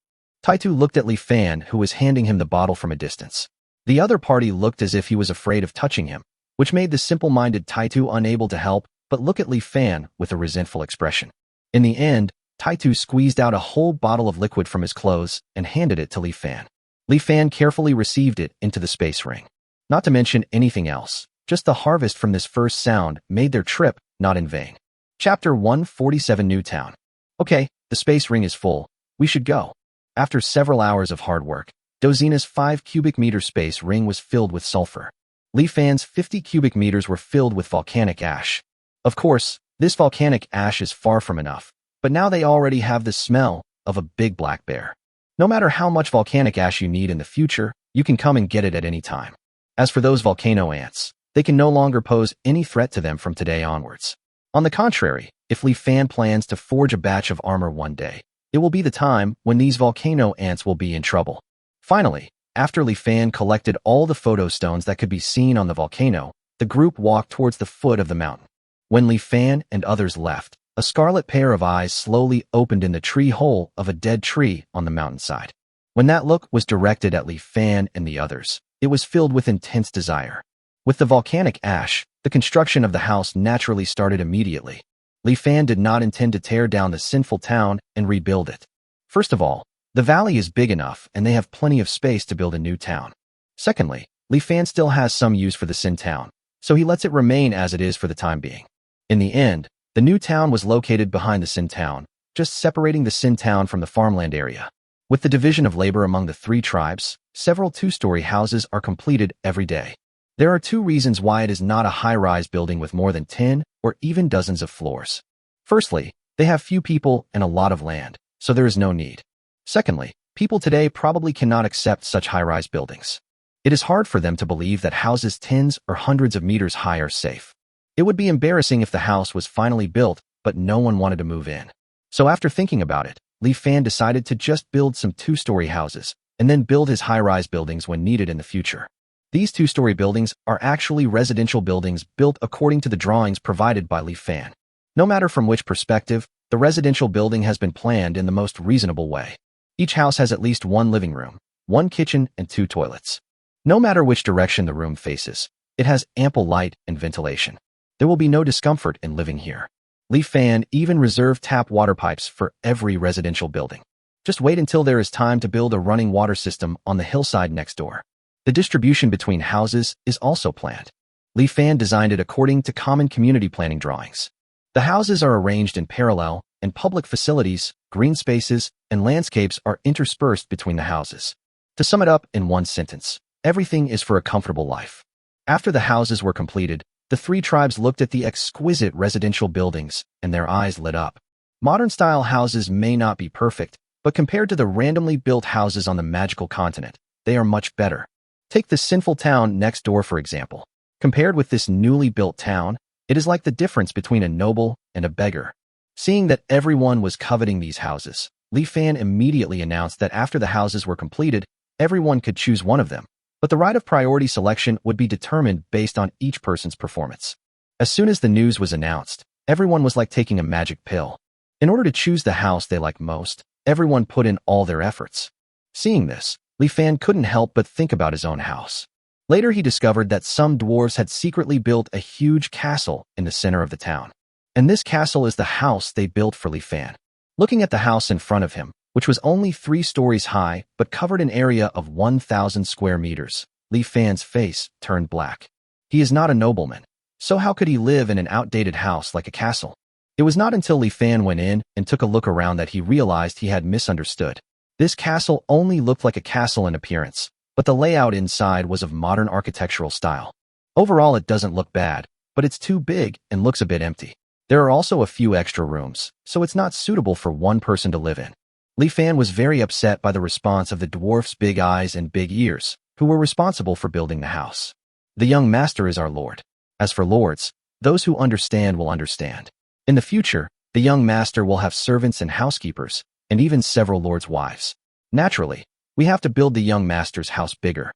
Taitu looked at Li Fan, who was handing him the bottle from a distance. The other party looked as if he was afraid of touching him, which made the simple-minded Taitu unable to help but look at Li Fan with a resentful expression. In the end, Taitu squeezed out a whole bottle of liquid from his clothes and handed it to Li Fan. Li Fan carefully received it into the space ring. Not to mention anything else, just the harvest from this first sound made their trip not in vain. Chapter 147 New Town. "Okay, the space ring is full. We should go." After several hours of hard work, Dozina's 5 cubic meter space ring was filled with sulfur. Li Fan's 50 cubic meters were filled with volcanic ash. Of course, this volcanic ash is far from enough, but now they already have the smell of a big black bear. No matter how much volcanic ash you need in the future, you can come and get it at any time. As for those volcano ants, they can no longer pose any threat to them from today onwards. On the contrary, if Li Fan plans to forge a batch of armor one day, it will be the time when these volcano ants will be in trouble. Finally, after Li Fan collected all the photo stones that could be seen on the volcano, the group walked towards the foot of the mountain. When Li Fan and others left, a scarlet pair of eyes slowly opened in the tree hole of a dead tree on the mountainside. When that look was directed at Li Fan and the others, it was filled with intense desire. With the volcanic ash, the construction of the house naturally started immediately. Li Fan did not intend to tear down the sinful town and rebuild it. First of all, the valley is big enough and they have plenty of space to build a new town. Secondly, Li Fan still has some use for the Sin town, so he lets it remain as it is for the time being. In the end, the new town was located behind the Sin town, just separating the Sin town from the farmland area. With the division of labor among the 3 tribes, several 2-story houses are completed every day. There are 2 reasons why it is not a high-rise building with more than 10 or even dozens of floors. Firstly, they have few people and a lot of land, so there is no need. Secondly, people today probably cannot accept such high-rise buildings. It is hard for them to believe that houses tens or hundreds of meters high are safe. It would be embarrassing if the house was finally built, but no one wanted to move in. So after thinking about it, Li Fan decided to just build some 2-story houses, and then build his high-rise buildings when needed in the future. These 2-story buildings are actually residential buildings built according to the drawings provided by Li Fan. No matter from which perspective, the residential building has been planned in the most reasonable way. Each house has at least 1 living room, 1 kitchen, and 2 toilets. No matter which direction the room faces, it has ample light and ventilation. There will be no discomfort in living here. Li Fan even reserved tap water pipes for every residential building. Just wait until there is time to build a running water system on the hillside next door. The distribution between houses is also planned. Li Fan designed it according to common community planning drawings. The houses are arranged in parallel, and public facilities green spaces, and landscapes are interspersed between the houses. To sum it up in one sentence, everything is for a comfortable life. After the houses were completed, the three tribes looked at the exquisite residential buildings, and their eyes lit up. Modern-style houses may not be perfect, but compared to the randomly built houses on the magical continent, they are much better. Take the sinful town next door, for example. Compared with this newly built town, it is like the difference between a noble and a beggar. Seeing that everyone was coveting these houses, Li Fan immediately announced that after the houses were completed, everyone could choose one of them, but the right of priority selection would be determined based on each person's performance. As soon as the news was announced, everyone was like taking a magic pill. In order to choose the house they liked most, everyone put in all their efforts. Seeing this, Li Fan couldn't help but think about his own house. Later he discovered that some dwarves had secretly built a huge castle in the center of the town. And this castle is the house they built for Li Fan. Looking at the house in front of him, which was only 3 stories high but covered an area of 1,000 square meters, Li Fan's face turned black. He is not a nobleman, so how could he live in an outdated house like a castle? It was not until Li Fan went in and took a look around that he realized he had misunderstood. This castle only looked like a castle in appearance, but the layout inside was of modern architectural style. Overall, it doesn't look bad, but it's too big and looks a bit empty. There are also a few extra rooms, so it's not suitable for one person to live in. Li Fan was very upset by the response of the dwarf's big eyes and big ears, who were responsible for building the house. The young master is our lord. As for lords, those who understand will understand. In the future, the young master will have servants and housekeepers, and even several lords' wives. Naturally, we have to build the young master's house bigger.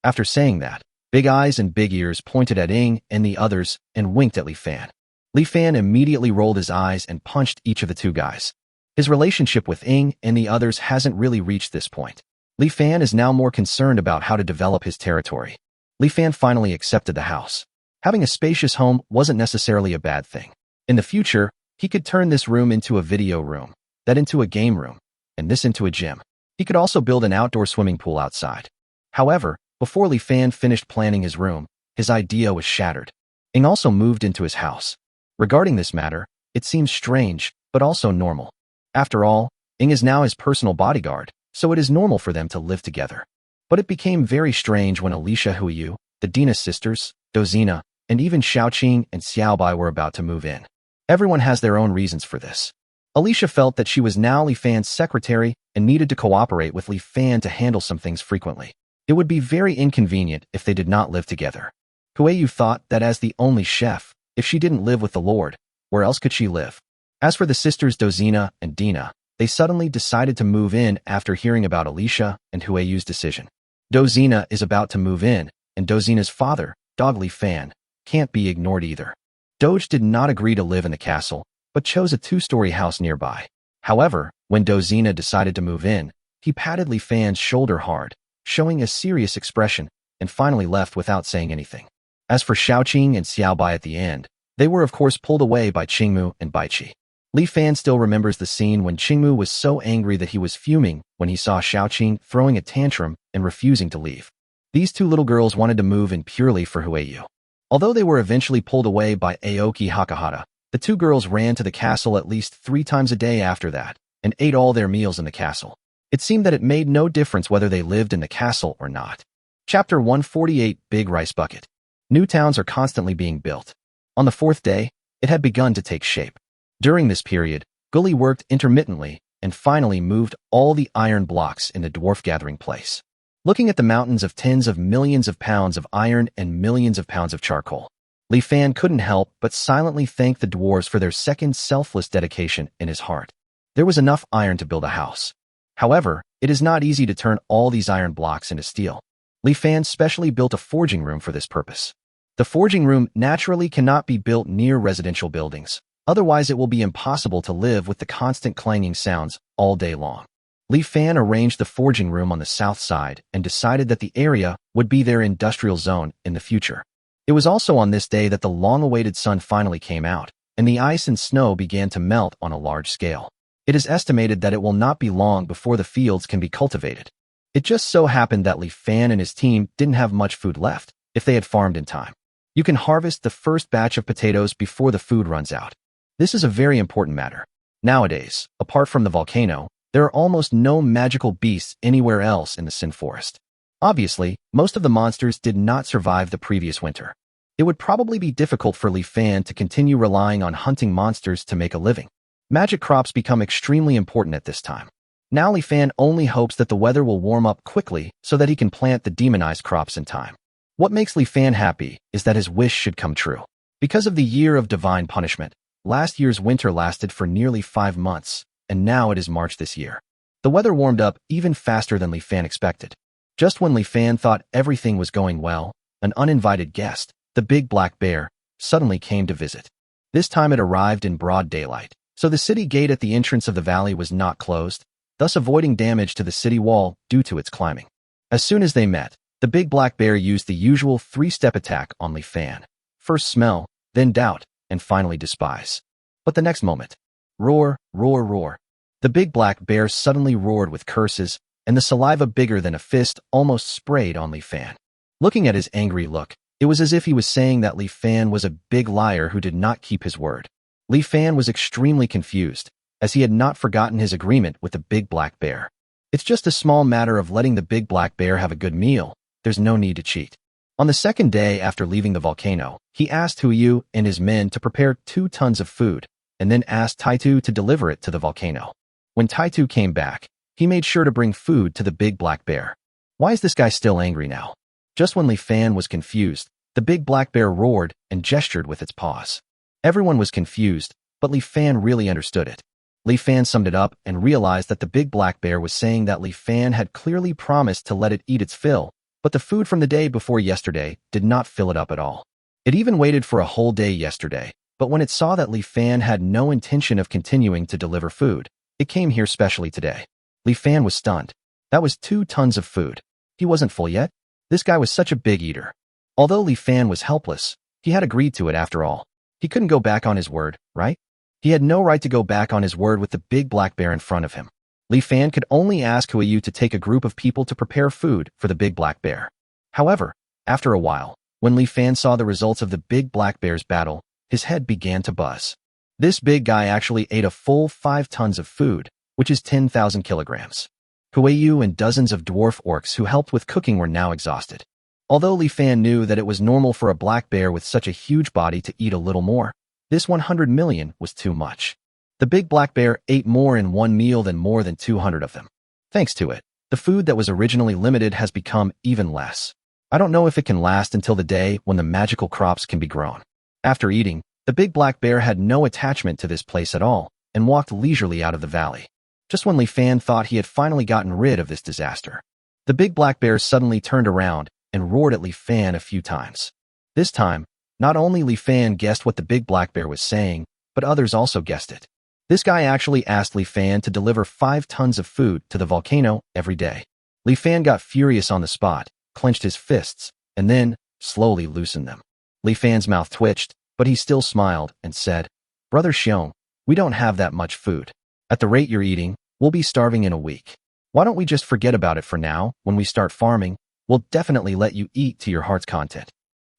After saying that, Big Eyes and Big Ears pointed at Ing and the others and winked at Li Fan. Li Fan immediately rolled his eyes and punched each of the 2 guys. His relationship with Ing and the others hasn't really reached this point. Li Fan is now more concerned about how to develop his territory. Li Fan finally accepted the house. Having a spacious home wasn't necessarily a bad thing. In the future, he could turn this room into a video room, that into a game room, and this into a gym. He could also build an outdoor swimming pool outside. However, before Li Fan finished planning his room, his idea was shattered. Ing also moved into his house. Regarding this matter, it seems strange, but also normal. After all, Ing is now his personal bodyguard, so it is normal for them to live together. But it became very strange when Alicia Huiyu, the Dina sisters, Dozina, and even Xiaoqing and Xiaobai were about to move in. Everyone has their own reasons for this. Alicia felt that she was now Li Fan's secretary and needed to cooperate with Li Fan to handle some things frequently. It would be very inconvenient if they did not live together. Huiyu thought that as the only chef, if she didn't live with the Lord, where else could she live? As for the sisters Dozina and Dina, they suddenly decided to move in after hearing about Alicia and Huiyu's decision. Dozina is about to move in, and Dozina's father, Dog Li Fan, can't be ignored either. Doge did not agree to live in the castle, but chose a 2-story house nearby. However, when Dozina decided to move in, he patted Li Fan's shoulder hard, showing a serious expression, and finally left without saying anything. As for Xiaoqing and Xiaobai at the end, they were of course pulled away by Qingmu and Baiqi. Li Fan still remembers the scene when Qingmu was so angry that he was fuming when he saw Xiaoqing throwing a tantrum and refusing to leave. These 2 little girls wanted to move in purely for Huiyu. Although they were eventually pulled away by Aoki Hakahata, the 2 girls ran to the castle at least 3 times a day after that, and ate all their meals in the castle. It seemed that it made no difference whether they lived in the castle or not. Chapter 148, Big Rice Bucket. New towns are constantly being built. On the 4th day, it had begun to take shape. During this period, Gully worked intermittently and finally moved all the iron blocks in the dwarf gathering place. Looking at the mountains of tens of millions of pounds of iron and millions of pounds of charcoal, Li Fan couldn't help but silently thank the dwarves for their second selfless dedication in his heart. There was enough iron to build a house. However, it is not easy to turn all these iron blocks into steel. Li Fan specially built a forging room for this purpose. The forging room naturally cannot be built near residential buildings, otherwise it will be impossible to live with the constant clanging sounds all day long. Li Fan arranged the forging room on the south side and decided that the area would be their industrial zone in the future. It was also on this day that the long-awaited sun finally came out, and the ice and snow began to melt on a large scale. It is estimated that it will not be long before the fields can be cultivated. It just so happened that Li Fan and his team didn't have much food left if they had farmed in time. You can harvest the first batch of potatoes before the food runs out. This is a very important matter. Nowadays, apart from the volcano, there are almost no magical beasts anywhere else in the Sin Forest. Obviously, most of the monsters did not survive the previous winter. It would probably be difficult for Li Fan to continue relying on hunting monsters to make a living. Magic crops become extremely important at this time. Now Li Fan only hopes that the weather will warm up quickly so that he can plant the demonized crops in time. What makes Li Fan happy is that his wish should come true. Because of the year of divine punishment, last year's winter lasted for nearly 5 months, and now it is March this year. The weather warmed up even faster than Li Fan expected. Just when Li Fan thought everything was going well, an uninvited guest, the big black bear, suddenly came to visit. This time it arrived in broad daylight, so the city gate at the entrance of the valley was not closed, thus avoiding damage to the city wall due to its climbing. As soon as they met, the big black bear used the usual 3-step attack on Li Fan. First smell, then doubt, and finally despise. But the next moment, roar, roar, roar. The big black bear suddenly roared with curses, and the saliva bigger than a fist almost sprayed on Li Fan. Looking at his angry look, it was as if he was saying that Li Fan was a big liar who did not keep his word. Li Fan was extremely confused, as he had not forgotten his agreement with the big black bear. It's just a small matter of letting the big black bear have a good meal. There's no need to cheat. On the second day after leaving the volcano, he asked Huiyu and his men to prepare 2 tons of food, and then asked Taitu to deliver it to the volcano. When Taitu came back, he made sure to bring food to the big black bear. Why is this guy still angry now? Just when Li Fan was confused, the big black bear roared and gestured with its paws. Everyone was confused, but Li Fan really understood it. Li Fan summed it up and realized that the big black bear was saying that Li Fan had clearly promised to let it eat its fill, but the food from the day before yesterday did not fill it up at all. It even waited for a whole day yesterday, but when it saw that Li Fan had no intention of continuing to deliver food, it came here specially today. Li Fan was stunned. That was 2 tons of food. He wasn't full yet. This guy was such a big eater. Although Li Fan was helpless, he had agreed to it after all. He couldn't go back on his word, right? He had no right to go back on his word with the big black bear in front of him. Li Fan could only ask Huiyu to take a group of people to prepare food for the big black bear. However, after a while, when Li Fan saw the results of the big black bear's battle, his head began to buzz. This big guy actually ate a full 5 tons of food, which is 10,000 kilograms. Huiyu and dozens of dwarf orcs who helped with cooking were now exhausted. Although Li Fan knew that it was normal for a black bear with such a huge body to eat a little more, this 100 million was too much. The big black bear ate more in one meal than more than 200 of them. Thanks to it, the food that was originally limited has become even less. I don't know if it can last until the day when the magical crops can be grown. After eating, the big black bear had no attachment to this place at all and walked leisurely out of the valley. Just when Li Fan thought he had finally gotten rid of this disaster, the big black bear suddenly turned around and roared at Li Fan a few times. This time, not only Li Fan guessed what the big black bear was saying, but others also guessed it. This guy actually asked Li Fan to deliver 5 tons of food to the volcano every day. Li Fan got furious on the spot, clenched his fists, and then slowly loosened them. Li Fan's mouth twitched, but he still smiled and said, "Brother Xiong, we don't have that much food. At the rate you're eating, we'll be starving in a week. Why don't we just forget about it for now? When we start farming, we'll definitely let you eat to your heart's content."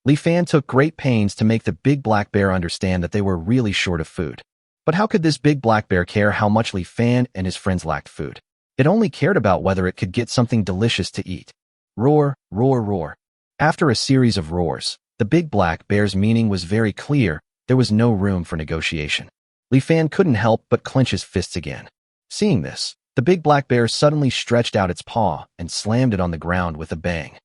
Li Fan took great pains to make the big black bear understand that they were really short of food. But how could this big black bear care how much Li Fan and his friends lacked food? It only cared about whether it could get something delicious to eat. Roar, roar, roar. After a series of roars, the big black bear's meaning was very clear. There was no room for negotiation. Li Fan couldn't help but clench his fists again. Seeing this, the big black bear suddenly stretched out its paw and slammed it on the ground with a bang.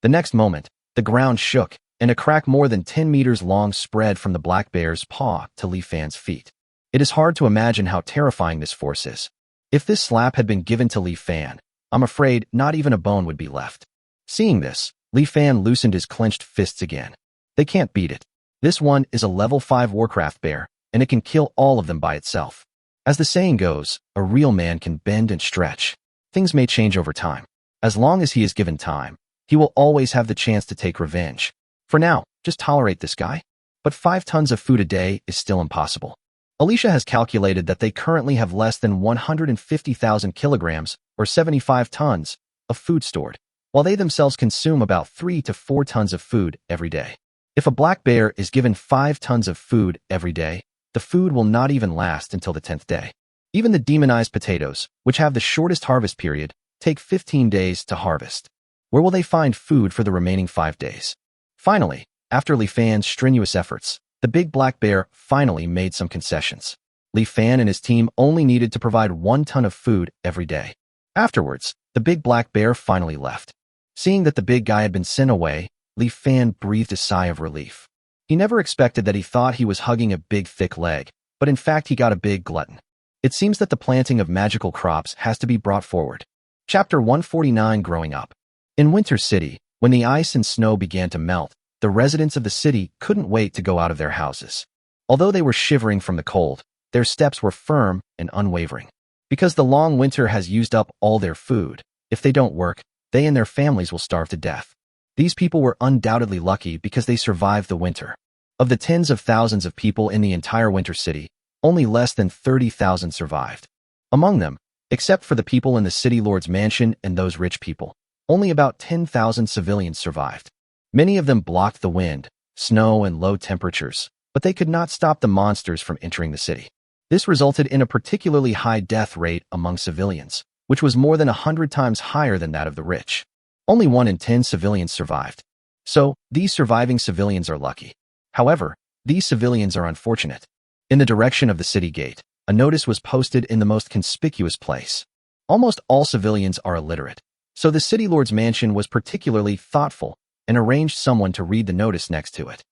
The next moment, the ground shook, and a crack more than 10 meters long spread from the black bear's paw to Li Fan's feet. It is hard to imagine how terrifying this force is. If this slap had been given to Li Fan, I'm afraid not even a bone would be left. Seeing this, Li Fan loosened his clenched fists again. They can't beat it. This one is a level 5 Warcraft bear, and it can kill all of them by itself. As the saying goes, a real man can bend and stretch. Things may change over time. As long as he is given time, he will always have the chance to take revenge. For now, just tolerate this guy. But 5 tons of food a day is still impossible. Alicia has calculated that they currently have less than 150,000 kilograms, or 75 tons, of food stored, while they themselves consume about 3 to 4 tons of food every day. If a black bear is given 5 tons of food every day, the food will not even last until the 10th day. Even the demonized potatoes, which have the shortest harvest period, take 15 days to harvest. Where will they find food for the remaining 5 days? Finally, after Li Fan's strenuous efforts, the big black bear finally made some concessions. Li Fan and his team only needed to provide 1 ton of food every day. Afterwards, the big black bear finally left. Seeing that the big guy had been sent away, Li Fan breathed a sigh of relief. He never expected that. He thought he was hugging a big thick leg, but in fact he got a big glutton. It seems that the planting of magical crops has to be brought forward. Chapter 149, Growing Up. In Winter City, when the ice and snow began to melt, the residents of the city couldn't wait to go out of their houses. Although they were shivering from the cold, their steps were firm and unwavering. Because the long winter has used up all their food, if they don't work, they and their families will starve to death. These people were undoubtedly lucky because they survived the winter. Of the tens of thousands of people in the entire Winter City, only less than 30,000 survived. Among them, except for the people in the city lord's mansion and those rich people, only about 10,000 civilians survived. Many of them blocked the wind, snow, and low temperatures, but they could not stop the monsters from entering the city. This resulted in a particularly high death rate among civilians, which was more than 100 times higher than that of the rich. Only 1 in 10 civilians survived. So, these surviving civilians are lucky. However, these civilians are unfortunate. In the direction of the city gate, a notice was posted in the most conspicuous place. Almost all civilians are illiterate, so the city lord's mansion was particularly thoughtful and arranged someone to read the notice next to it.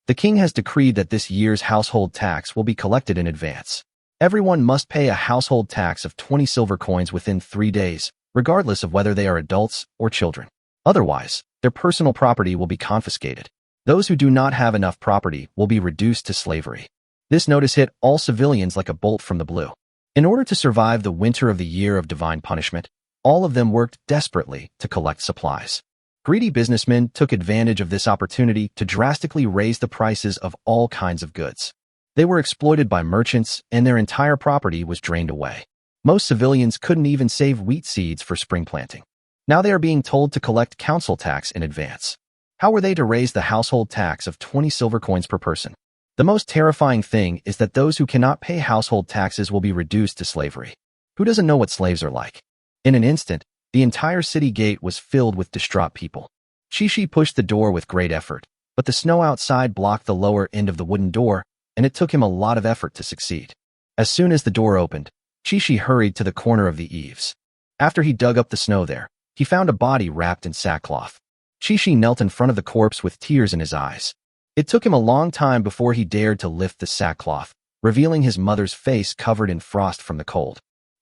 The king has decreed that this year's household tax will be collected in advance. Everyone must pay a household tax of 20 silver coins within 3 days, regardless of whether they are adults or children. Otherwise, their personal property will be confiscated. Those who do not have enough property will be reduced to slavery. This notice hit all civilians like a bolt from the blue. In order to survive the winter of the year of divine punishment, all of them worked desperately to collect supplies. Greedy businessmen took advantage of this opportunity to drastically raise the prices of all kinds of goods. They were exploited by merchants, and their entire property was drained away. Most civilians couldn't even save wheat seeds for spring planting. Now they are being told to collect council tax in advance. How were they to raise the household tax of 20 silver coins per person? The most terrifying thing is that those who cannot pay household taxes will be reduced to slavery. Who doesn't know what slaves are like? In an instant, the entire city gate was filled with distraught people. Chi-Chi pushed the door with great effort, but the snow outside blocked the lower end of the wooden door, and it took him a lot of effort to succeed. As soon as the door opened, Chi-Chi hurried to the corner of the eaves. After he dug up the snow there, he found a body wrapped in sackcloth. Chi-Chi knelt in front of the corpse with tears in his eyes. It took him a long time before he dared to lift the sackcloth, revealing his mother's face covered in frost from the cold.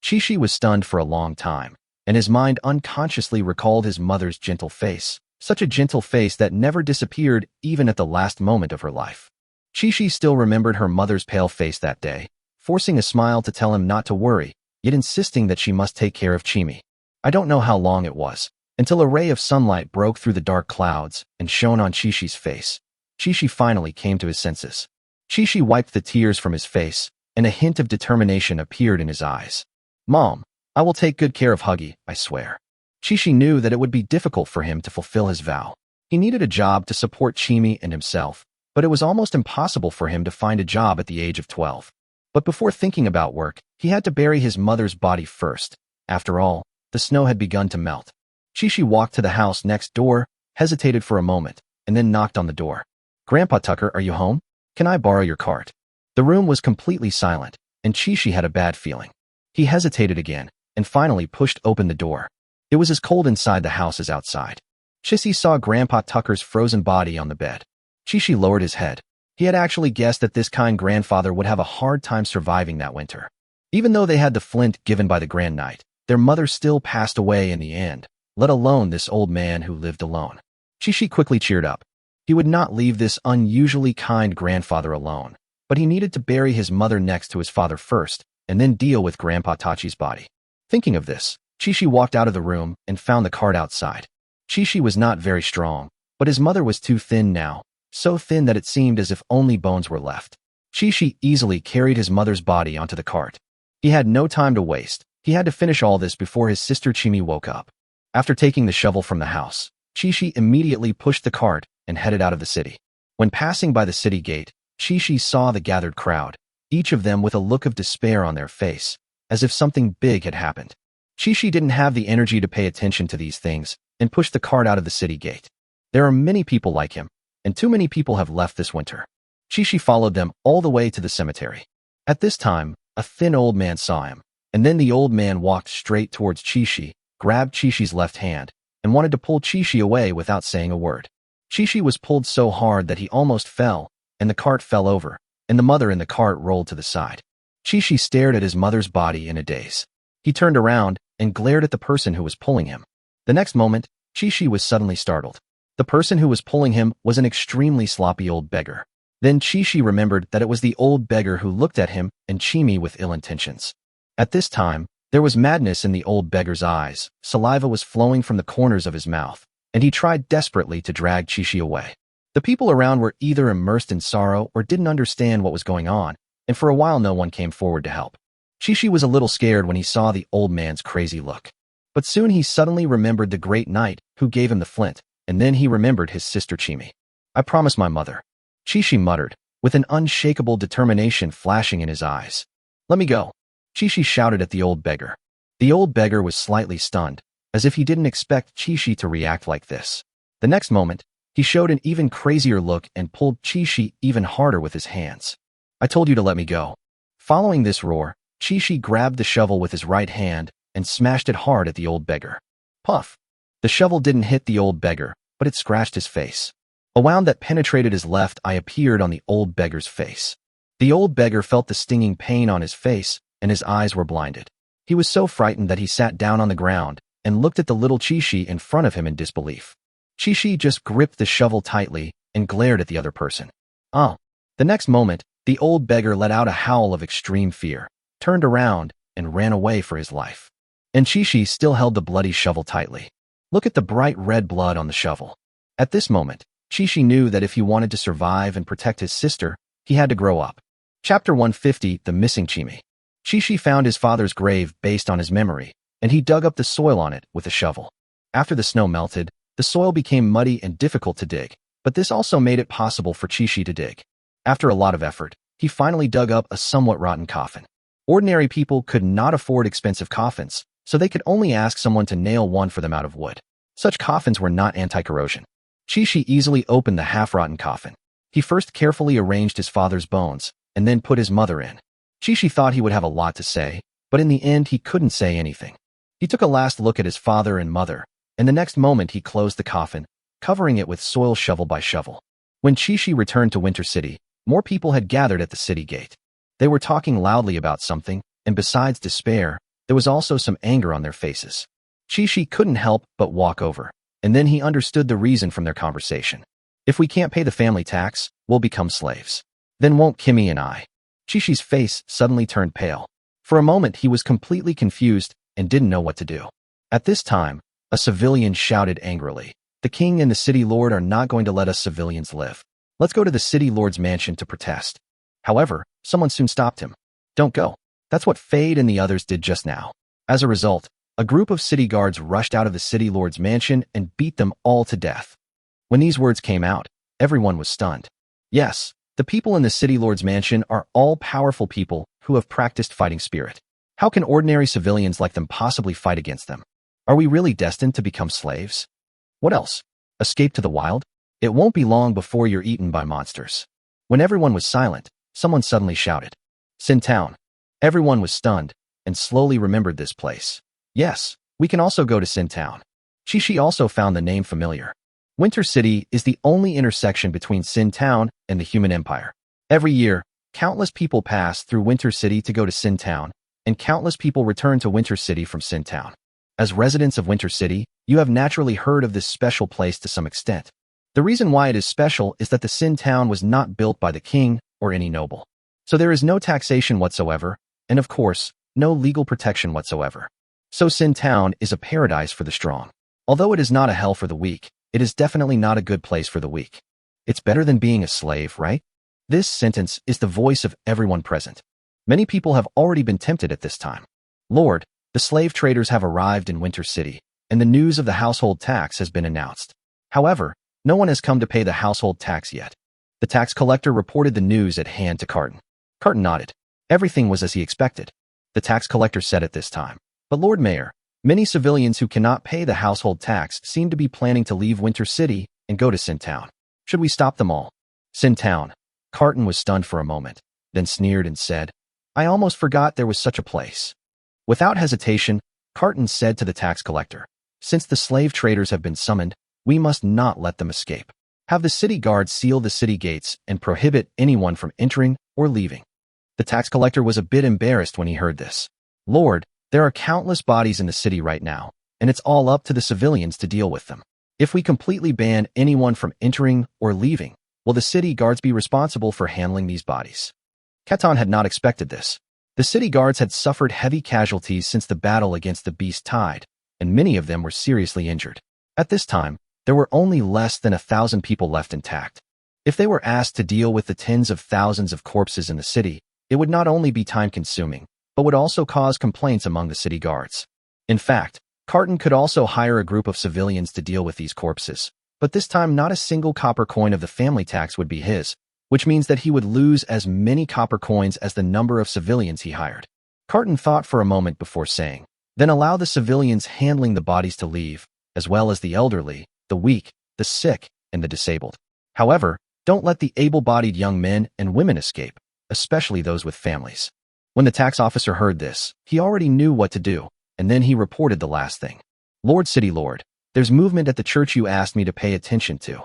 Chi-Chi was stunned for a long time, and his mind unconsciously recalled his mother's gentle face, such a gentle face that never disappeared even at the last moment of her life. Chi-Chi still remembered her mother's pale face that day, forcing a smile to tell him not to worry, yet insisting that she must take care of Chimi. I don't know how long it was, until a ray of sunlight broke through the dark clouds and shone on Chi-Chi's face. Chi-Chi finally came to his senses. Chi-Chi wiped the tears from his face, and a hint of determination appeared in his eyes. Mom, I will take good care of Huggy, I swear. Chi-Chi knew that it would be difficult for him to fulfill his vow. He needed a job to support Chimi and himself, but it was almost impossible for him to find a job at the age of 12. But before thinking about work, he had to bury his mother's body first. After all, the snow had begun to melt. Chi-Chi walked to the house next door, hesitated for a moment, and then knocked on the door. Grandpa Tucker, are you home? Can I borrow your cart? The room was completely silent, and Chi-Chi had a bad feeling. He hesitated again, and finally pushed open the door. It was as cold inside the house as outside. Chi-Chi saw Grandpa Tucker's frozen body on the bed. Chi-Chi lowered his head. He had actually guessed that this kind grandfather would have a hard time surviving that winter. Even though they had the flint given by the Grand Knight, their mother still passed away in the end, let alone this old man who lived alone. Chi-Chi quickly cheered up. He would not leave this unusually kind grandfather alone, but he needed to bury his mother next to his father first, and then deal with Grandpa Tachi's body. Thinking of this, Chi-Chi walked out of the room and found the cart outside. Chi-Chi was not very strong, but his mother was too thin now, so thin that it seemed as if only bones were left. Chi-Chi easily carried his mother's body onto the cart. He had no time to waste. He had to finish all this before his sister Chimi woke up. After taking the shovel from the house, Chi-Chi immediately pushed the cart and headed out of the city. When passing by the city gate, Chi-Chi saw the gathered crowd, each of them with a look of despair on their face. as if something big had happened. Chi-Chi didn't have the energy to pay attention to these things and pushed the cart out of the city gate. There are many people like him, and too many people have left this winter. Chi-Chi followed them all the way to the cemetery. At this time, a thin old man saw him, and then the old man walked straight towards Chi-Chi, grabbed Chi-Chi's left hand, and wanted to pull Chi-Chi away without saying a word. Chi-Chi was pulled so hard that he almost fell, and the cart fell over, and the mother in the cart rolled to the side. Chi-Chi stared at his mother's body in a daze. He turned around and glared at the person who was pulling him. The next moment, Chi-Chi was suddenly startled. The person who was pulling him was an extremely sloppy old beggar. Then Chi-Chi remembered that it was the old beggar who looked at him and Chi-Mi with ill intentions. At this time, there was madness in the old beggar's eyes, saliva was flowing from the corners of his mouth, and he tried desperately to drag Chi-Chi away. The people around were either immersed in sorrow or didn't understand what was going on, and for a while no one came forward to help. Chi-Chi was a little scared when he saw the old man's crazy look. But soon he suddenly remembered the great knight who gave him the flint, and then he remembered his sister Chi-Mi. "I promise my mother," Chi-Chi muttered, with an unshakable determination flashing in his eyes. "Let me go," Chi-Chi shouted at the old beggar. The old beggar was slightly stunned, as if he didn't expect Chi-Chi to react like this. The next moment, he showed an even crazier look and pulled Chi-Chi even harder with his hands. "I told you to let me go." Following this roar, Chi-Chi grabbed the shovel with his right hand and smashed it hard at the old beggar. Puff! The shovel didn't hit the old beggar, but it scratched his face. A wound that penetrated his left eye appeared on the old beggar's face. The old beggar felt the stinging pain on his face, and his eyes were blinded. He was so frightened that he sat down on the ground and looked at the little Chi-Chi in front of him in disbelief. Chi-Chi just gripped the shovel tightly and glared at the other person. Oh! The next moment, the old beggar let out a howl of extreme fear, turned around, and ran away for his life. And Chi-Chi still held the bloody shovel tightly. Look at the bright red blood on the shovel. At this moment, Chi-Chi knew that if he wanted to survive and protect his sister, he had to grow up. Chapter 150, The Missing Chi-Mi. Chi-Chi found his father's grave based on his memory, and he dug up the soil on it with a shovel. After the snow melted, the soil became muddy and difficult to dig, but this also made it possible for Chi-Chi to dig. After a lot of effort, he finally dug up a somewhat rotten coffin. Ordinary people could not afford expensive coffins, so they could only ask someone to nail one for them out of wood. Such coffins were not anti-corrosion. Chi-Chi easily opened the half-rotten coffin. He first carefully arranged his father's bones, and then put his mother in. Chi-Chi thought he would have a lot to say, but in the end he couldn't say anything. He took a last look at his father and mother, and the next moment he closed the coffin, covering it with soil shovel by shovel. When Chi-Chi returned to Winter City, more people had gathered at the city gate. They were talking loudly about something, and besides despair, there was also some anger on their faces. Chi-Chi couldn't help but walk over, and then he understood the reason from their conversation. "If we can't pay the family tax, we'll become slaves. Then won't Kimmy and I?" Chi-Chi's face suddenly turned pale. For a moment he was completely confused and didn't know what to do. At this time, a civilian shouted angrily, "The king and the city lord are not going to let us civilians live. Let's go to the city lord's mansion to protest." However, someone soon stopped him. "Don't go." That's what Fade and the others did just now. As a result, a group of city guards rushed out of the city lord's mansion and beat them all to death. When these words came out, everyone was stunned. Yes, the people in the city lord's mansion are all powerful people who have practiced fighting spirit. How can ordinary civilians like them possibly fight against them? Are we really destined to become slaves? What else? Escape to the wild? It won't be long before you're eaten by monsters. When everyone was silent, someone suddenly shouted, "Sin Town." Everyone was stunned and slowly remembered this place. Yes, we can also go to Sin Town. Chi-Chi also found the name familiar. Winter City is the only intersection between Sin Town and the human empire. Every year, countless people pass through Winter City to go to Sin Town, and countless people return to Winter City from Sin Town. As residents of Winter City, you have naturally heard of this special place to some extent. The reason why it is special is that the Sin Town was not built by the king or any noble. So there is no taxation whatsoever, and of course, no legal protection whatsoever. So Sin Town is a paradise for the strong. Although it is not a hell for the weak, it is definitely not a good place for the weak. It's better than being a slave, right? This sentence is the voice of everyone present. Many people have already been tempted at this time. Lord, the slave traders have arrived in Winter City, and the news of the household tax has been announced. However, no one has come to pay the household tax yet. The tax collector reported the news at hand to Carton. Carton nodded. Everything was as he expected. the tax collector said at this time. But Lord Mayor, many civilians who cannot pay the household tax seem to be planning to leave Winter City and go to Sin Town. Should we stop them all? Sin Town. Carton was stunned for a moment, then sneered and said, I almost forgot there was such a place. Without hesitation, Carton said to the tax collector, since the slave traders have been summoned, we must not let them escape. Have the city guards seal the city gates and prohibit anyone from entering or leaving. The tax collector was a bit embarrassed when he heard this. Lord, there are countless bodies in the city right now, and it's all up to the civilians to deal with them. If we completely ban anyone from entering or leaving, will the city guards be responsible for handling these bodies? Katon had not expected this. The city guards had suffered heavy casualties since the battle against the beast tide, and many of them were seriously injured. At this time, there were only less than 1,000 people left intact. If they were asked to deal with the tens of thousands of corpses in the city, it would not only be time-consuming, but would also cause complaints among the city guards. In fact, Carton could also hire a group of civilians to deal with these corpses, but this time not a single copper coin of the family tax would be his, which means that he would lose as many copper coins as the number of civilians he hired. Carton thought for a moment before saying, then allow the civilians handling the bodies to leave, as well as the elderly, the weak, the sick, and the disabled. However, don't let the able-bodied young men and women escape, especially those with families. When the tax officer heard this, he already knew what to do, and then he reported the last thing. Lord City Lord, there's movement at the church you asked me to pay attention to.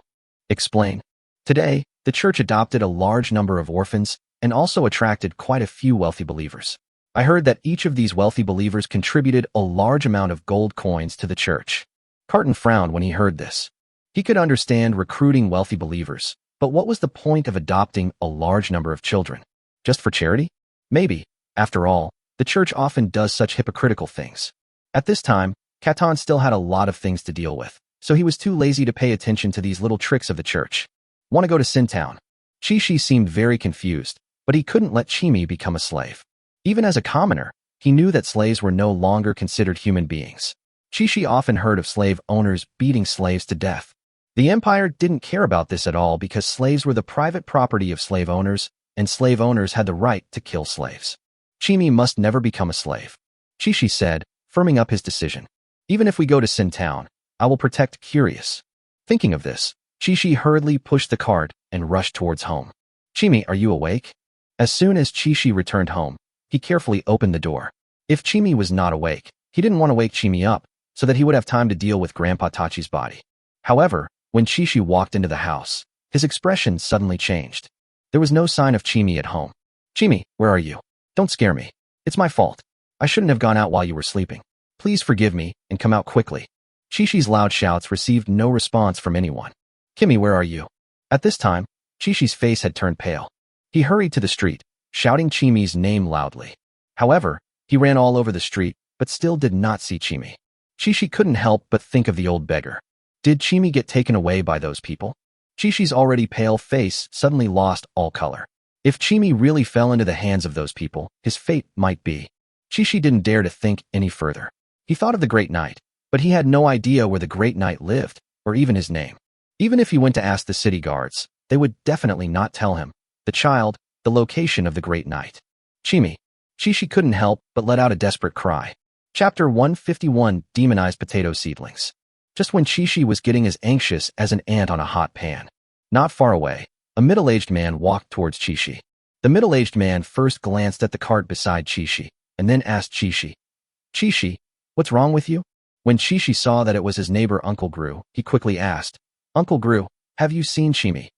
Explain. Today, the church adopted a large number of orphans and also attracted quite a few wealthy believers. I heard that each of these wealthy believers contributed a large amount of gold coins to the church. Carton frowned when he heard this. He could understand recruiting wealthy believers, but what was the point of adopting a large number of children? Just for charity? Maybe. After all, the church often does such hypocritical things. At this time, Katon still had a lot of things to deal with, so he was too lazy to pay attention to these little tricks of the church. Want to go to Sin Town? Chi-Chi seemed very confused, but he couldn't let Chimi become a slave. Even as a commoner, he knew that slaves were no longer considered human beings. Chi-Chi often heard of slave owners beating slaves to death. The empire didn't care about this at all because slaves were the private property of slave owners, and slave owners had the right to kill slaves. Chimi must never become a slave. Chi-Chi said, firming up his decision. Even if we go to Sin Town, I will protect Curious. Thinking of this, Chi-Chi hurriedly pushed the cart and rushed towards home. Chimi, are you awake? As soon as Chi-Chi returned home, he carefully opened the door. If Chimi was not awake, he didn't want to wake Chimi up, so that he would have time to deal with Grandpa Tachi's body. However, when Chi-Chi walked into the house, his expression suddenly changed. There was no sign of Chimi at home. Chimi, where are you? Don't scare me. It's my fault. I shouldn't have gone out while you were sleeping. Please forgive me and come out quickly. Chi-Chi's loud shouts received no response from anyone. Kimi, where are you? At this time, Chi-Chi's face had turned pale. He hurried to the street, shouting Chimi's name loudly. However, he ran all over the street, but still did not see Chimi. Chi-Chi couldn't help but think of the old beggar. Did Chimi get taken away by those people? Chi-Chi's already pale face suddenly lost all color. If Chimi really fell into the hands of those people, his fate might be. Chi-Chi didn't dare to think any further. He thought of the Great Knight, but he had no idea where the Great Knight lived, or even his name. Even if he went to ask the city guards, they would definitely not tell him, the child, the location of the Great Knight. Chimi. Chi-Chi couldn't help but let out a desperate cry. Chapter 151, Demonized Potato Seedlings. Just when Chi-Chi was getting as anxious as an ant on a hot pan. Not far away, a middle-aged man walked towards Chi-Chi. The middle-aged man first glanced at the cart beside Chi-Chi, and then asked Chi-Chi, Chi-Chi, what's wrong with you? When Chi-Chi saw that it was his neighbor Uncle Gru, he quickly asked, Uncle Gru, have you seen Chimi?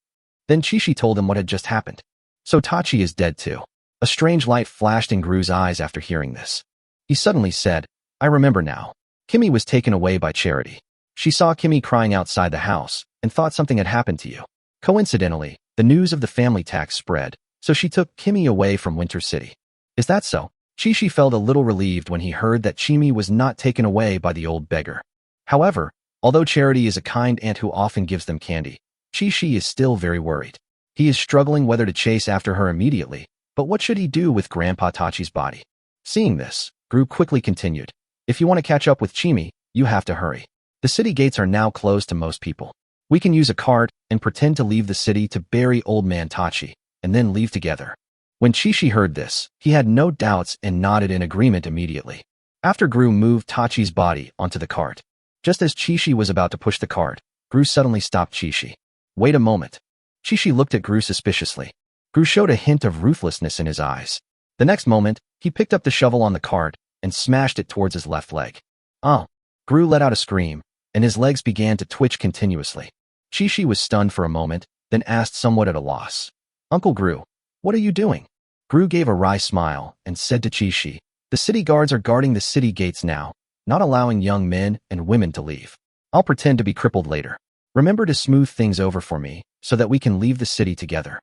Then Chi-Chi told him what had just happened. So Tachi is dead too. A strange light flashed in Gru's eyes after hearing this. He suddenly said, I remember now. Kimi was taken away by Charity. She saw Kimi crying outside the house and thought something had happened to you. Coincidentally, the news of the family tax spread, so she took Kimi away from Winter City. Is that so? Chi-Chi felt a little relieved when he heard that Chimi was not taken away by the old beggar. However, although Charity is a kind aunt who often gives them candy, Chi-Chi is still very worried. He is struggling whether to chase after her immediately, but what should he do with Grandpa Tachi's body? Seeing this, Gru quickly continued, if you want to catch up with Chimi, you have to hurry. The city gates are now closed to most people. We can use a cart and pretend to leave the city to bury old man Tachi, and then leave together. When Chishi heard this, he had no doubts and nodded in agreement immediately. After Gru moved Tachi's body onto the cart. Just as Chishi was about to push the cart, Gru suddenly stopped Chishi. Wait a moment. Chishi looked at Gru suspiciously. Gru showed a hint of ruthlessness in his eyes. The next moment, he picked up the shovel on the cart and smashed it towards his left leg. Oh! Gru let out a scream, and his legs began to twitch continuously. Chishi was stunned for a moment, then asked somewhat at a loss. Uncle Gru, what are you doing? Gru gave a wry smile and said to Chishi, the city guards are guarding the city gates now, not allowing young men and women to leave. I'll pretend to be crippled later. Remember to smooth things over for me so that we can leave the city together.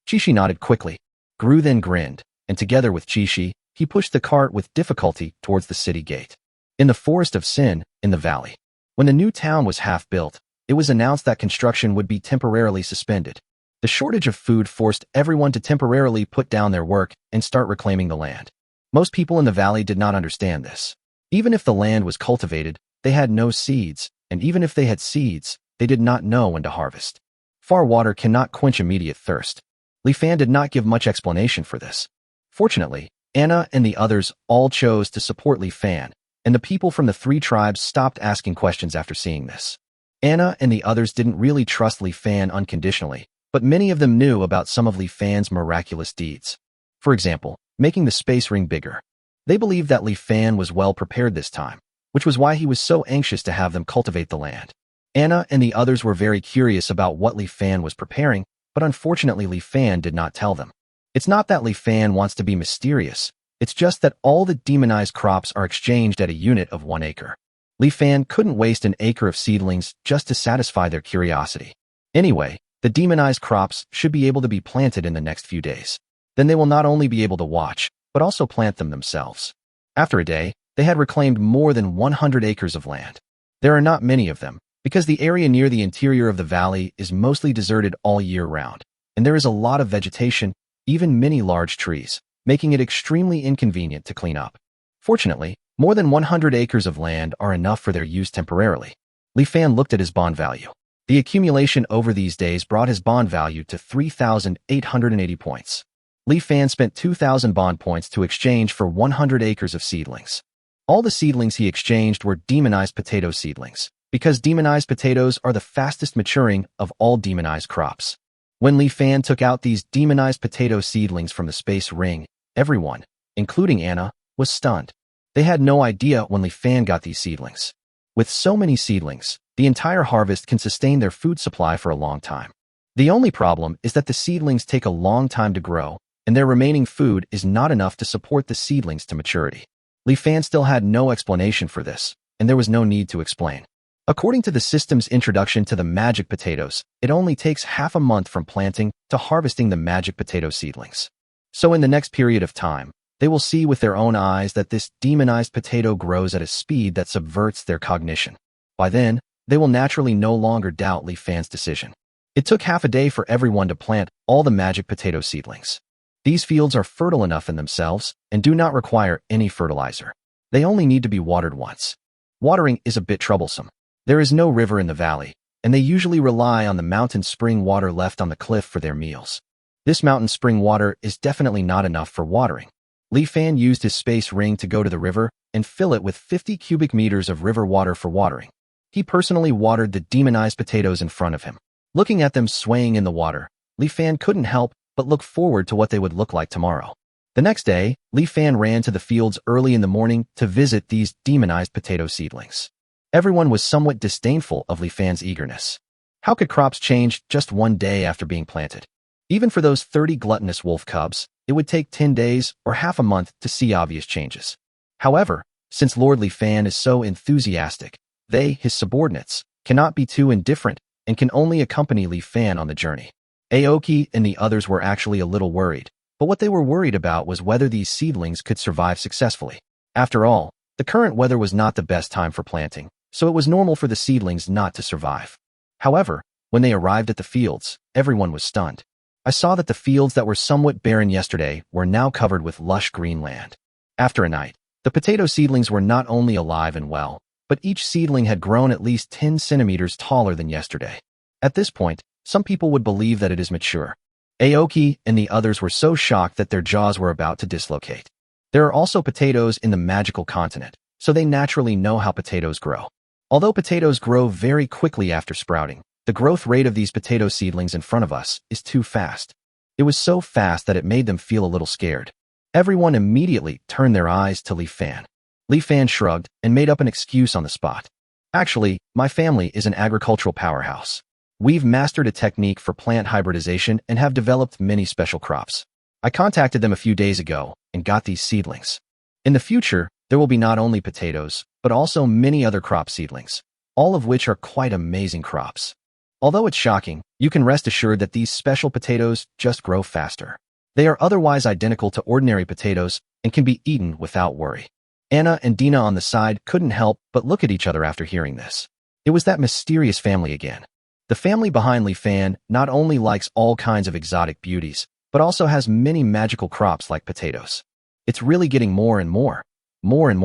Chishi nodded quickly. Gru then grinned, and together with Chishi, he pushed the cart with difficulty towards the city gate. In the forest of Sin, in the valley. When the new town was half built, it was announced that construction would be temporarily suspended. The shortage of food forced everyone to temporarily put down their work and start reclaiming the land. Most people in the valley did not understand this. Even if the land was cultivated, they had no seeds, and even if they had seeds, they did not know when to harvest. Far water cannot quench immediate thirst. Li Fan did not give much explanation for this. Fortunately, Anna and the others all chose to support Li Fan, and the people from the 3 tribes stopped asking questions after seeing this. Anna and the others didn't really trust Li Fan unconditionally, but many of them knew about some of Li Fan's miraculous deeds. For example, making the space ring bigger. They believed that Li Fan was well prepared this time, which was why he was so anxious to have them cultivate the land. Anna and the others were very curious about what Li Fan was preparing, but unfortunately Li Fan did not tell them. It's not that Li Fan wants to be mysterious, it's just that all the demonized crops are exchanged at a unit of 1 acre. Li Fan couldn't waste an acre of seedlings just to satisfy their curiosity. Anyway, the demonized crops should be able to be planted in the next few days. Then they will not only be able to watch, but also plant them themselves. After a day, they had reclaimed more than 100 acres of land. There are not many of them, because the area near the interior of the valley is mostly deserted all year round, and there is a lot of vegetation, even many large trees, making it extremely inconvenient to clean up. Fortunately, more than 100 acres of land are enough for their use temporarily. Li Fan looked at his bond value. The accumulation over these days brought his bond value to 3,880 points. Li Fan spent 2,000 bond points to exchange for 100 acres of seedlings. All the seedlings he exchanged were demonized potato seedlings, because demonized potatoes are the fastest maturing of all demonized crops. When Li Fan took out these demonized potato seedlings from the space ring, everyone, including Anna, was stunned. They had no idea when Li Fan got these seedlings. With so many seedlings, the entire harvest can sustain their food supply for a long time. The only problem is that the seedlings take a long time to grow, and their remaining food is not enough to support the seedlings to maturity. Li Fan still had no explanation for this, and there was no need to explain. According to the system's introduction to the magic potatoes, it only takes half a month from planting to harvesting the magic potato seedlings. So in the next period of time, they will see with their own eyes that this demonized potato grows at a speed that subverts their cognition. By then, they will naturally no longer doubt Li Fan's decision. It took half a day for everyone to plant all the magic potato seedlings. These fields are fertile enough in themselves and do not require any fertilizer. They only need to be watered once. Watering is a bit troublesome. There is no river in the valley, and they usually rely on the mountain spring water left on the cliff for their meals. This mountain spring water is definitely not enough for watering. Li Fan used his space ring to go to the river and fill it with 50 cubic meters of river water for watering. He personally watered the demonized potatoes in front of him. Looking at them swaying in the water, Li Fan couldn't help but look forward to what they would look like tomorrow. The next day, Li Fan ran to the fields early in the morning to visit these demonized potato seedlings. Everyone was somewhat disdainful of Li Fan's eagerness. How could crops change just one day after being planted? Even for those 30 gluttonous wolf cubs, it would take 10 days or half a month to see obvious changes. However, since Lord Li Fan is so enthusiastic, they, his subordinates, cannot be too indifferent and can only accompany Li Fan on the journey. Aoki and the others were actually a little worried, but what they were worried about was whether these seedlings could survive successfully. After all, the current weather was not the best time for planting, so it was normal for the seedlings not to survive. However, when they arrived at the fields, everyone was stunned. I saw that the fields that were somewhat barren yesterday were now covered with lush green land. After a night, the potato seedlings were not only alive and well, but each seedling had grown at least 10 centimeters taller than yesterday. At this point, some people would believe that it is mature. Aoki and the others were so shocked that their jaws were about to dislocate. There are also potatoes in the magical continent, so they naturally know how potatoes grow. Although potatoes grow very quickly after sprouting, the growth rate of these potato seedlings in front of us is too fast. It was so fast that it made them feel a little scared. Everyone immediately turned their eyes to Li Fan. Li Fan shrugged and made up an excuse on the spot. Actually, my family is an agricultural powerhouse. We've mastered a technique for plant hybridization and have developed many special crops. I contacted them a few days ago and got these seedlings. In the future, there will be not only potatoes, but also many other crop seedlings, all of which are quite amazing crops. Although it's shocking, you can rest assured that these special potatoes just grow faster. They are otherwise identical to ordinary potatoes and can be eaten without worry. Anna and Dina on the side couldn't help but look at each other after hearing this. It was that mysterious family again. The family behind Li Fan not only likes all kinds of exotic beauties, but also has many magical crops like potatoes. It's really getting more and more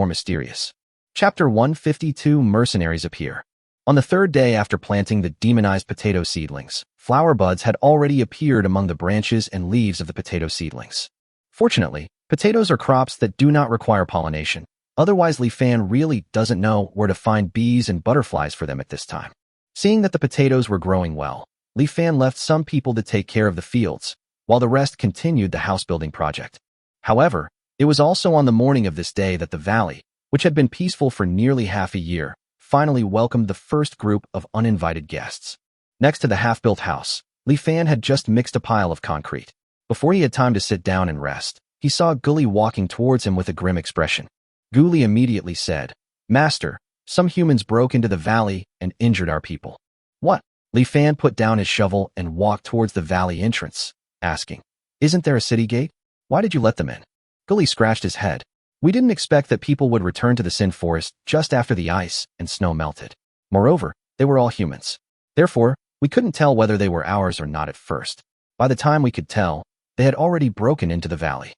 mysterious. Chapter 152 Mercenaries Appear. On the third day after planting the demonized potato seedlings, flower buds had already appeared among the branches and leaves of the potato seedlings. Fortunately, potatoes are crops that do not require pollination. Otherwise, Li Fan really doesn't know where to find bees and butterflies for them at this time. Seeing that the potatoes were growing well, Li Fan left some people to take care of the fields, while the rest continued the house-building project. However, it was also on the morning of this day that the valley, which had been peaceful for nearly half a year, finally welcomed the first group of uninvited guests. Next to the half-built house, Li Fan had just mixed a pile of concrete. Before he had time to sit down and rest, he saw Guli walking towards him with a grim expression. Guli immediately said, "Master, some humans broke into the valley and injured our people." "What?" Li Fan put down his shovel and walked towards the valley entrance, asking, "Isn't there a city gate? Why did you let them in?" Guli scratched his head. "We didn't expect that people would return to the Sin Forest just after the ice and snow melted. Moreover, they were all humans. Therefore, we couldn't tell whether they were ours or not at first. By the time we could tell, they had already broken into the valley."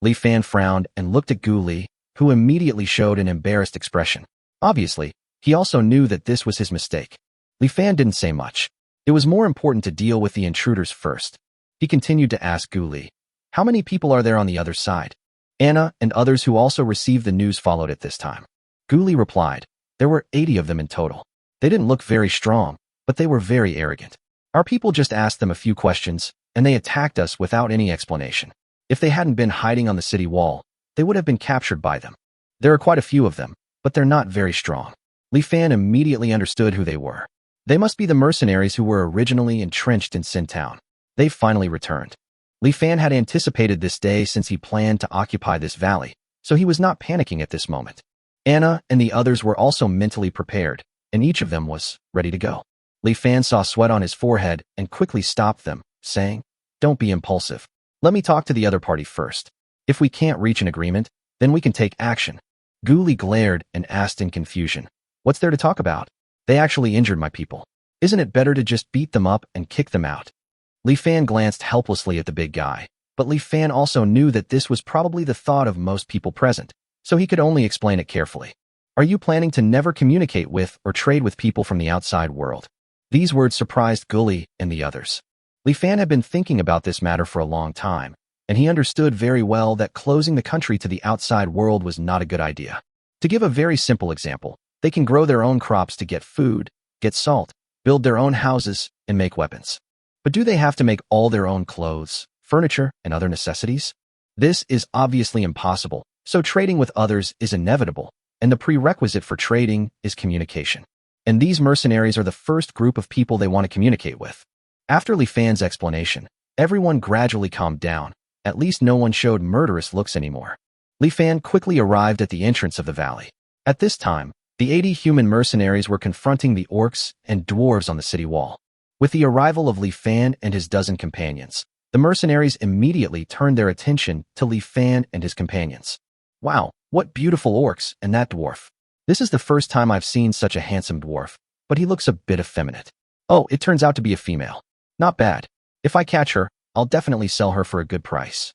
Li Fan frowned and looked at Guli, who immediately showed an embarrassed expression. Obviously, he also knew that this was his mistake. Li Fan didn't say much. It was more important to deal with the intruders first. He continued to ask Guli, "How many people are there on the other side?" Anna and others who also received the news followed at this time. Guli replied, "There were 80 of them in total. They didn't look very strong, but they were very arrogant. Our people just asked them a few questions, and they attacked us without any explanation. If they hadn't been hiding on the city wall, they would have been captured by them. There are quite a few of them, but they're not very strong." Li Fan immediately understood who they were. They must be the mercenaries who were originally entrenched in Sin Town. They've finally returned. Li Fan had anticipated this day since he planned to occupy this valley, so he was not panicking at this moment. Anna and the others were also mentally prepared, and each of them was ready to go. Li Fan saw sweat on his forehead and quickly stopped them, saying, "Don't be impulsive. Let me talk to the other party first. If we can't reach an agreement, then we can take action." Guli glared and asked in confusion, "What's there to talk about? They actually injured my people. Isn't it better to just beat them up and kick them out?" Li Fan glanced helplessly at the big guy, but Li Fan also knew that this was probably the thought of most people present, so he could only explain it carefully. "Are you planning to never communicate with or trade with people from the outside world?" These words surprised Guli and the others. Li Fan had been thinking about this matter for a long time, and he understood very well that closing the country to the outside world was not a good idea. To give a very simple example, they can grow their own crops to get food, get salt, build their own houses, and make weapons. But do they have to make all their own clothes, furniture, and other necessities? This is obviously impossible, so trading with others is inevitable, and the prerequisite for trading is communication. And these mercenaries are the first group of people they want to communicate with. After Li Fan's explanation, everyone gradually calmed down. At least no one showed murderous looks anymore. Li Fan quickly arrived at the entrance of the valley. At this time, the 80 human mercenaries were confronting the orcs and dwarves on the city wall. With the arrival of Li Fan and his dozen companions, the mercenaries immediately turned their attention to Li Fan and his companions. "Wow, what beautiful orcs and that dwarf. This is the first time I've seen such a handsome dwarf, but he looks a bit effeminate. Oh, it turns out to be a female. Not bad. If I catch her, I'll definitely sell her for a good price.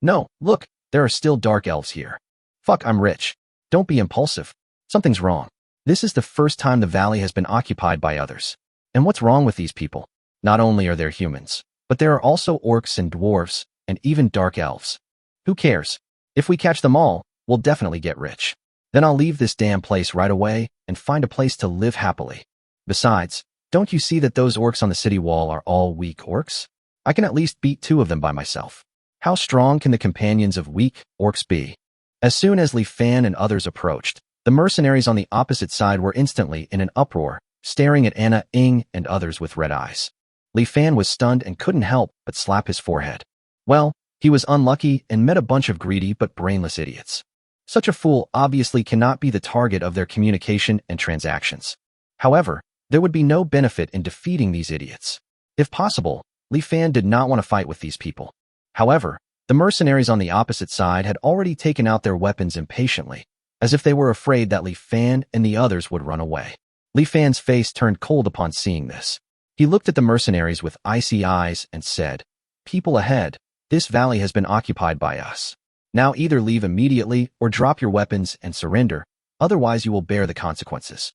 No, look, there are still dark elves here. Fuck, I'm rich. Don't be impulsive. Something's wrong. This is the first time the valley has been occupied by others. And what's wrong with these people? Not only are there humans, But there are also orcs and dwarves, and even dark elves. Who cares? If we catch them all, we'll definitely get rich. Then I'll leave this damn place right away and find a place to live happily. Besides, don't you see that those orcs on the city wall are all weak orcs? I can at least beat 2 of them by myself. How strong can the companions of weak orcs be? As soon as Li Fan and others approached, the mercenaries on the opposite side were instantly in an uproar, staring at Anna, Ing, and others with red eyes. Li Fan was stunned and couldn't help but slap his forehead. Well, he was unlucky and met a bunch of greedy but brainless idiots. Such a fool obviously cannot be the target of their communication and transactions. However, there would be no benefit in defeating these idiots. If possible, Li Fan did not want to fight with these people. However, the mercenaries on the opposite side had already taken out their weapons impatiently, as if they were afraid that Li Fan and the others would run away. Li Fan's face turned cold upon seeing this. He looked at the mercenaries with icy eyes and said, "People ahead, this valley has been occupied by us. Now either leave immediately or drop your weapons and surrender, otherwise you will bear the consequences."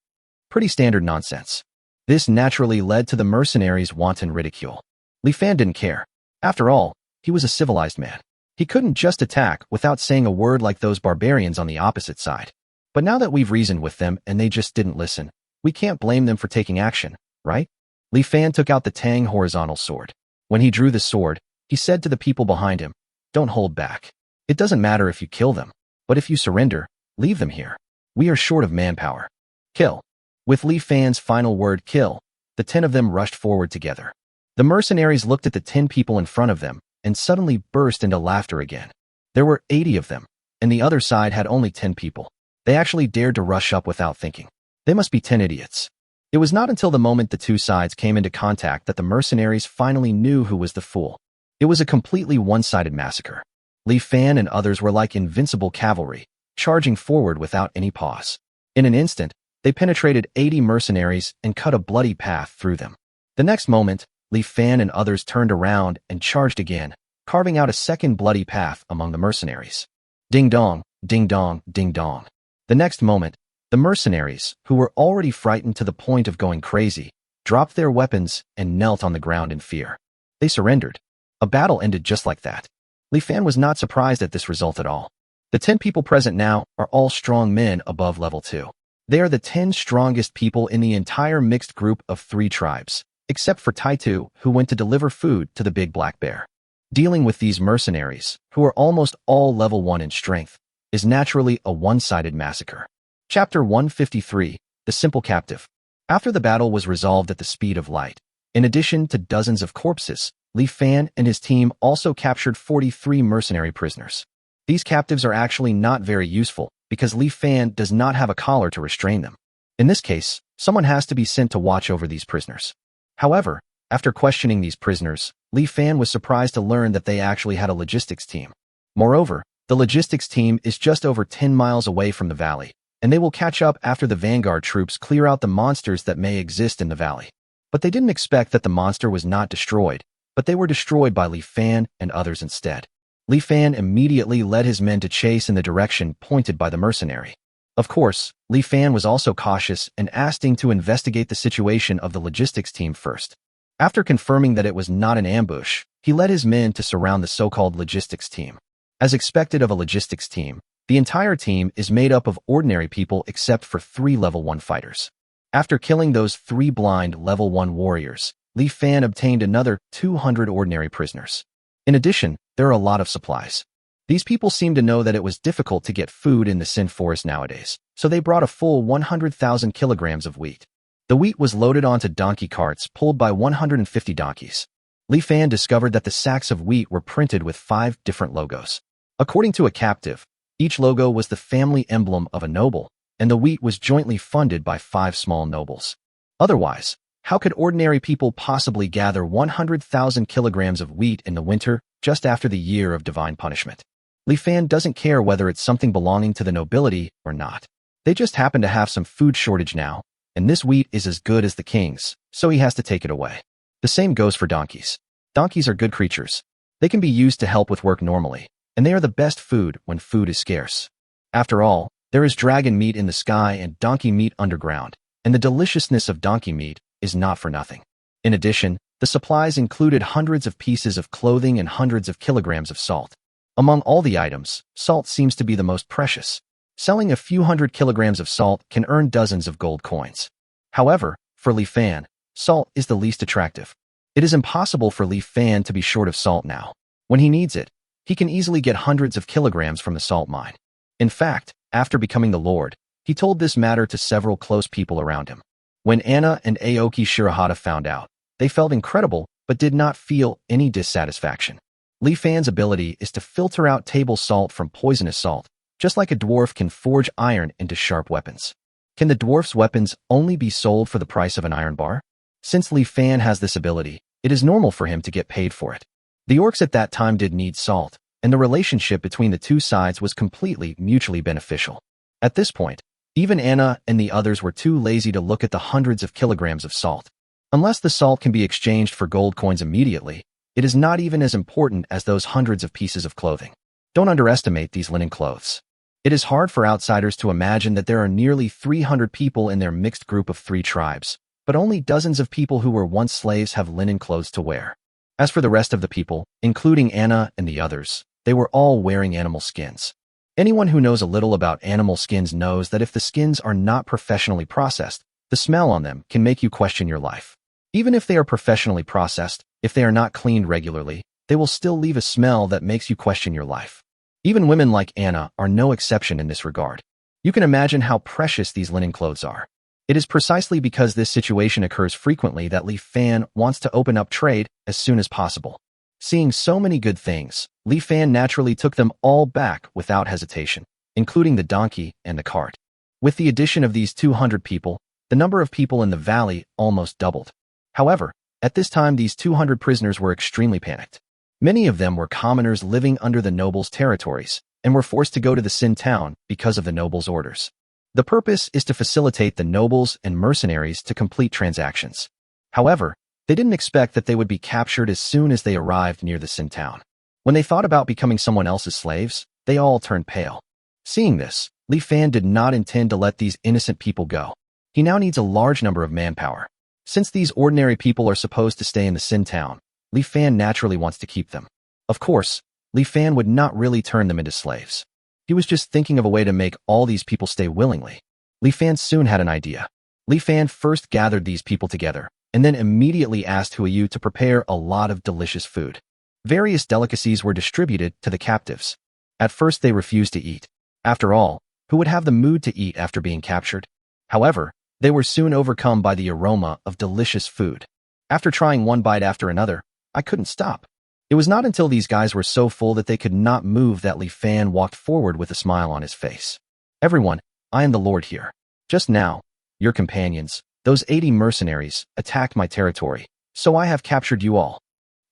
Pretty standard nonsense. This naturally led to the mercenaries' wanton ridicule. Li Fan didn't care. After all, he was a civilized man. He couldn't just attack without saying a word like those barbarians on the opposite side. But now that we've reasoned with them and they just didn't listen, we can't blame them for taking action, right? Li Fan took out the Tang horizontal sword. When he drew the sword, he said to the people behind him, "Don't hold back. It doesn't matter if you kill them, but if you surrender, leave them here. We are short of manpower. Kill." With Li Fan's final word, "kill," the 10 of them rushed forward together. The mercenaries looked at the 10 people in front of them and suddenly burst into laughter again. There were 80 of them, and the other side had only 10 people. They actually dared to rush up without thinking. They must be 10 idiots. It was not until the moment the 2 sides came into contact that the mercenaries finally knew who was the fool. It was a completely one-sided massacre. Li Fan and others were like invincible cavalry, charging forward without any pause. In an instant, they penetrated 80 mercenaries and cut a bloody path through them. The next moment, Li Fan and others turned around and charged again, carving out a second bloody path among the mercenaries. Ding dong, ding dong, ding dong. The next moment, the mercenaries, who were already frightened to the point of going crazy, dropped their weapons and knelt on the ground in fear. They surrendered. A battle ended just like that. Li Fan was not surprised at this result at all. The 10 people present now are all strong men above level 2. They are the 10 strongest people in the entire mixed group of 3 tribes, except for Taitu, who went to deliver food to the big black bear. Dealing with these mercenaries, who are almost all level 1 in strength, is naturally a one-sided massacre. Chapter 153, The Simple Captive. After the battle was resolved at the speed of light, in addition to dozens of corpses, Li Fan and his team also captured 43 mercenary prisoners. These captives are actually not very useful because Li Fan does not have a collar to restrain them. In this case, someone has to be sent to watch over these prisoners. However, after questioning these prisoners, Li Fan was surprised to learn that they actually had a logistics team. Moreover, the logistics team is just over 10 miles away from the valley, and they will catch up after the vanguard troops clear out the monsters that may exist in the valley. But they didn't expect that the monster was not destroyed, but they were destroyed by Li Fan and others instead. Li Fan immediately led his men to chase in the direction pointed by the mercenary. Of course, Li Fan was also cautious and asked Ding to investigate the situation of the logistics team first. After confirming that it was not an ambush, he led his men to surround the so-called logistics team. As expected of a logistics team, the entire team is made up of ordinary people except for 3 level 1 fighters. After killing those 3 blind level 1 warriors, Li Fan obtained another 200 ordinary prisoners. In addition, there are a lot of supplies. These people seem to know that it was difficult to get food in the Sin Forest nowadays, so they brought a full 100,000 kilograms of wheat. The wheat was loaded onto donkey carts pulled by 150 donkeys. Li Fan discovered that the sacks of wheat were printed with 5 different logos. According to a captive, each logo was the family emblem of a noble, and the wheat was jointly funded by 5 small nobles. Otherwise, how could ordinary people possibly gather 100,000 kilograms of wheat in the winter just after the year of divine punishment? Li Fan doesn't care whether it's something belonging to the nobility or not. They just happen to have some food shortage now, and this wheat is as good as the king's, so he has to take it away. The same goes for donkeys. Donkeys are good creatures. They can be used to help with work normally, and they are the best food when food is scarce. After all, there is dragon meat in the sky and donkey meat underground, and the deliciousness of donkey meat is not for nothing. In addition, The supplies included hundreds of pieces of clothing and hundreds of kilograms of salt. Among all the items, salt seems to be the most precious. Selling a few hundred kilograms of salt can earn dozens of gold coins. However, for Li Fan, salt is the least attractive. It is impossible for Li Fan to be short of salt now. When he needs it, he can easily get hundreds of kilograms from the salt mine. In fact, after becoming the Lord, he told this matter to several close people around him. When Anna and Aoki Shirahata found out, they felt incredible but did not feel any dissatisfaction. Li Fan's ability is to filter out table salt from poisonous salt, just like a dwarf can forge iron into sharp weapons. Can the dwarf's weapons only be sold for the price of an iron bar? Since Li Fan has this ability, it is normal for him to get paid for it. The orcs at that time did need salt, and the relationship between the two sides was completely mutually beneficial. At this point, even Anna and the others were too lazy to look at the hundreds of kilograms of salt. Unless the salt can be exchanged for gold coins immediately, it is not even as important as those hundreds of pieces of clothing. Don't underestimate these linen clothes. It is hard for outsiders to imagine that there are nearly 300 people in their mixed group of 3 tribes, but only dozens of people who were once slaves have linen clothes to wear. As for the rest of the people, including Anna and the others, they were all wearing animal skins. Anyone who knows a little about animal skins knows that if the skins are not professionally processed, the smell on them can make you question your life. Even if they are professionally processed, if they are not cleaned regularly, they will still leave a smell that makes you question your life. Even women like Anna are no exception in this regard. You can imagine how precious these linen clothes are. It is precisely because this situation occurs frequently that Li Fan wants to open up trade as soon as possible. Seeing so many good things, Li Fan naturally took them all back without hesitation, including the donkey and the cart. With the addition of these 200 people, the number of people in the valley almost doubled. However, at this time these 200 prisoners were extremely panicked. Many of them were commoners living under the nobles' territories and were forced to go to the Sin town because of the nobles' orders. The purpose is to facilitate the nobles and mercenaries to complete transactions. However, they didn't expect that they would be captured as soon as they arrived near the Sin town. When they thought about becoming someone else's slaves, they all turned pale. Seeing this, Li Fan did not intend to let these innocent people go. He now needs a large number of manpower. Since these ordinary people are supposed to stay in the Sin town, Li Fan naturally wants to keep them. Of course, Li Fan would not really turn them into slaves. He was just thinking of a way to make all these people stay willingly. Li Fan soon had an idea. Li Fan first gathered these people together, and then immediately asked Huiyu to prepare a lot of delicious food. Various delicacies were distributed to the captives. At first they refused to eat. After all, who would have the mood to eat after being captured? However, they were soon overcome by the aroma of delicious food. After trying one bite after another, I couldn't stop. It was not until these guys were so full that they could not move that Li Fan walked forward with a smile on his face. Everyone, I am the Lord here. Just now, your companions, those 80 mercenaries, attacked my territory, so I have captured you all.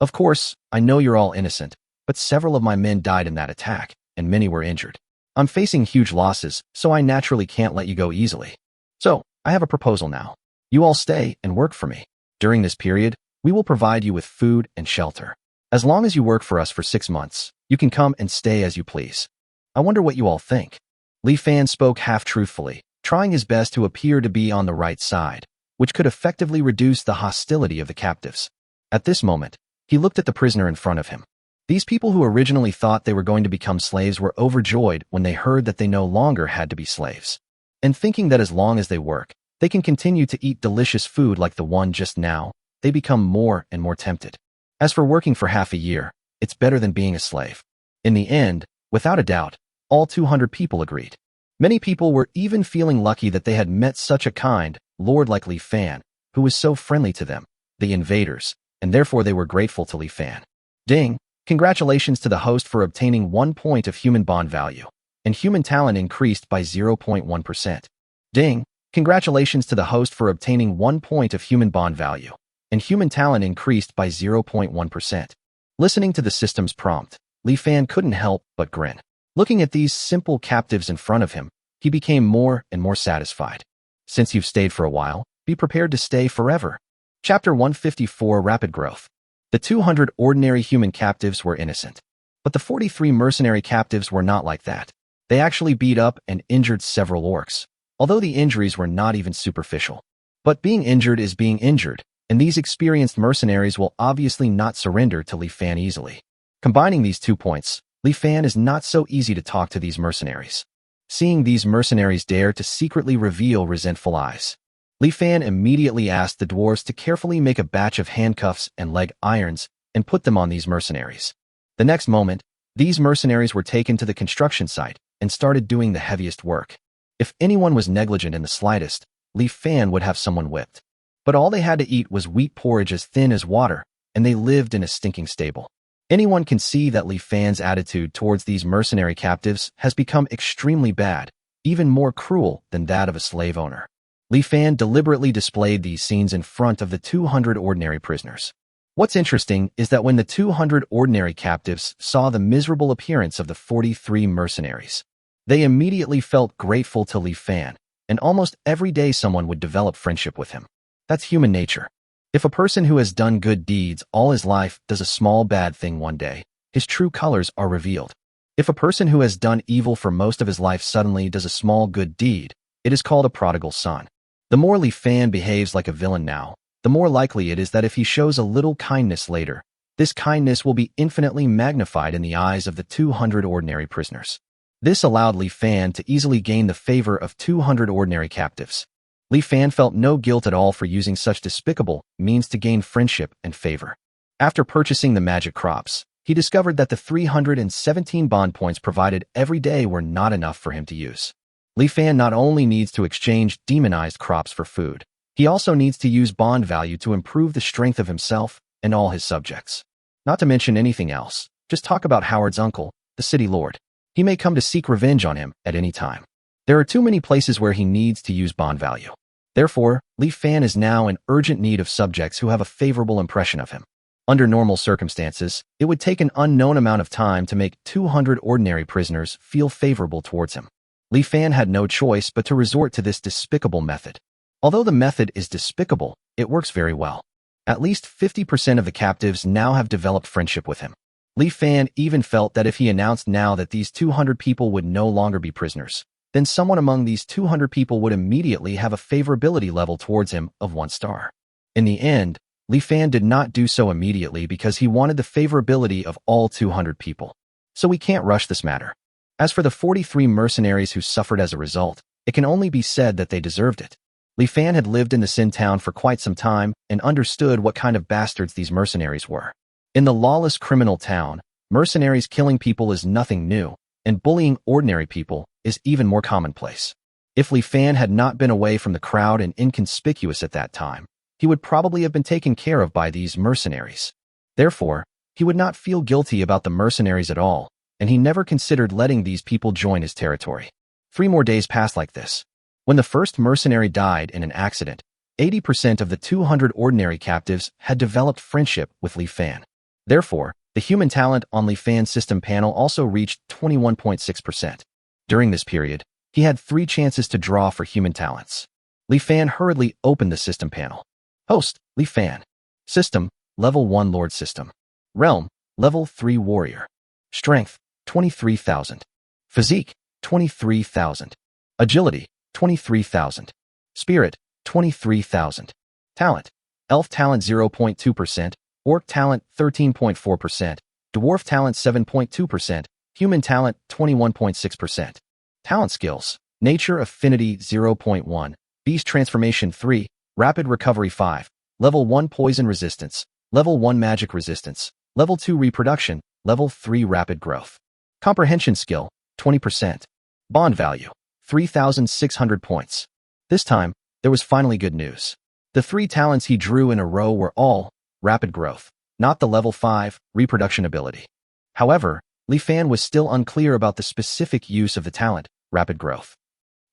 Of course, I know you're all innocent, but several of my men died in that attack, and many were injured. I'm facing huge losses, so I naturally can't let you go easily. So, I have a proposal now. You all stay and work for me. During this period, we will provide you with food and shelter. As long as you work for us for 6 months, you can come and stay as you please. I wonder what you all think. Li Fan spoke half-truthfully, trying his best to appear to be on the right side, which could effectively reduce the hostility of the captives. At this moment, he looked at the prisoner in front of him. These people who originally thought they were going to become slaves were overjoyed when they heard that they no longer had to be slaves. And thinking that as long as they work, they can continue to eat delicious food like the one just now, they become more and more tempted. As for working for half a year, it's better than being a slave. In the end, without a doubt, all 200 people agreed. Many people were even feeling lucky that they had met such a kind lord like Li Fan, who was so friendly to them, the invaders, and therefore they were grateful to Li Fan. Ding! Congratulations to the host for obtaining 1 point of human bond value, and human talent increased by 0.1%. Ding! Congratulations to the host for obtaining 1 point of human bond value, and human talent increased by 0.1%. Listening to the system's prompt, Li Fan couldn't help but grin. Looking at these simple captives in front of him, he became more and more satisfied. Since you've stayed for a while, be prepared to stay forever. Chapter 154 Rapid Growth. The 200 ordinary human captives were innocent. But the 43 mercenary captives were not like that. They actually beat up and injured several orcs, although the injuries were not even superficial. But being injured is being injured, and these experienced mercenaries will obviously not surrender to Li Fan easily. Combining these 2 points, Li Fan is not so easy to talk to these mercenaries. Seeing these mercenaries dare to secretly reveal resentful eyes, Li Fan immediately asked the dwarves to carefully make a batch of handcuffs and leg irons and put them on these mercenaries. The next moment, these mercenaries were taken to the construction site and started doing the heaviest work. If anyone was negligent in the slightest, Li Fan would have someone whipped. But all they had to eat was wheat porridge as thin as water, and they lived in a stinking stable. Anyone can see that Li Fan's attitude towards these mercenary captives has become extremely bad, even more cruel than that of a slave owner. Li Fan deliberately displayed these scenes in front of the 200 ordinary prisoners. What's interesting is that when the 200 ordinary captives saw the miserable appearance of the 43 mercenaries, they immediately felt grateful to Li Fan, and almost every day someone would develop friendship with him. That's human nature. If a person who has done good deeds all his life does a small bad thing one day, his true colors are revealed. If a person who has done evil for most of his life suddenly does a small good deed, it is called a prodigal son. The more Li Fan behaves like a villain now, the more likely it is that if he shows a little kindness later, this kindness will be infinitely magnified in the eyes of the 200 ordinary prisoners. This allowed Li Fan to easily gain the favor of 200 ordinary captives. Li Fan felt no guilt at all for using such despicable means to gain friendship and favor. After purchasing the magic crops, he discovered that the 317 bond points provided every day were not enough for him to use. Li Fan not only needs to exchange demonized crops for food, he also needs to use bond value to improve the strength of himself and all his subjects. Not to mention anything else, just talk about Howard's uncle, the city lord. He may come to seek revenge on him at any time. There are too many places where he needs to use bond value. Therefore, Li Fan is now in urgent need of subjects who have a favorable impression of him. Under normal circumstances, it would take an unknown amount of time to make 200 ordinary prisoners feel favorable towards him. Li Fan had no choice but to resort to this despicable method. Although the method is despicable, it works very well. At least 50% of the captives now have developed friendship with him. Li Fan even felt that if he announced now that these 200 people would no longer be prisoners, then someone among these 200 people would immediately have a favorability level towards him of 1 star. In the end, Li Fan did not do so immediately because he wanted the favorability of all 200 people. So we can't rush this matter. As for the 43 mercenaries who suffered as a result, it can only be said that they deserved it. Li Fan had lived in the Sin town for quite some time and understood what kind of bastards these mercenaries were. In the lawless criminal town, mercenaries killing people is nothing new, and bullying ordinary people is even more commonplace. If Li Fan had not been away from the crowd and inconspicuous at that time, he would probably have been taken care of by these mercenaries. Therefore, he would not feel guilty about the mercenaries at all, and he never considered letting these people join his territory. 3 more days passed like this. When the first mercenary died in an accident, 80% of the 200 ordinary captives had developed friendship with Li Fan. Therefore, the human talent on Li Fan's system panel also reached 21.6%. During this period, he had 3 chances to draw for human talents. Li Fan hurriedly opened the system panel. Host, Li Fan. System, Level 1 Lord System. Realm, Level 3 Warrior. Strength, 23,000. Physique, 23,000. Agility, 23,000. Spirit, 23,000. Talent, Elf Talent 0.2%, Orc Talent 13.4%, Dwarf Talent 7.2%, Human Talent 21.6%. Talent Skills, Nature Affinity 0.1, Beast Transformation 3, Rapid Recovery 5, Level 1 Poison Resistance, Level 1 Magic Resistance, Level 2 Reproduction, Level 3 Rapid Growth. Comprehension Skill, 20%. Bond Value, 3,600 points. This time, there was finally good news. The 3 talents he drew in a row were all Rapid Growth, not the Level 5 Reproduction ability. However, Li Fan was still unclear about the specific use of the talent, Rapid Growth.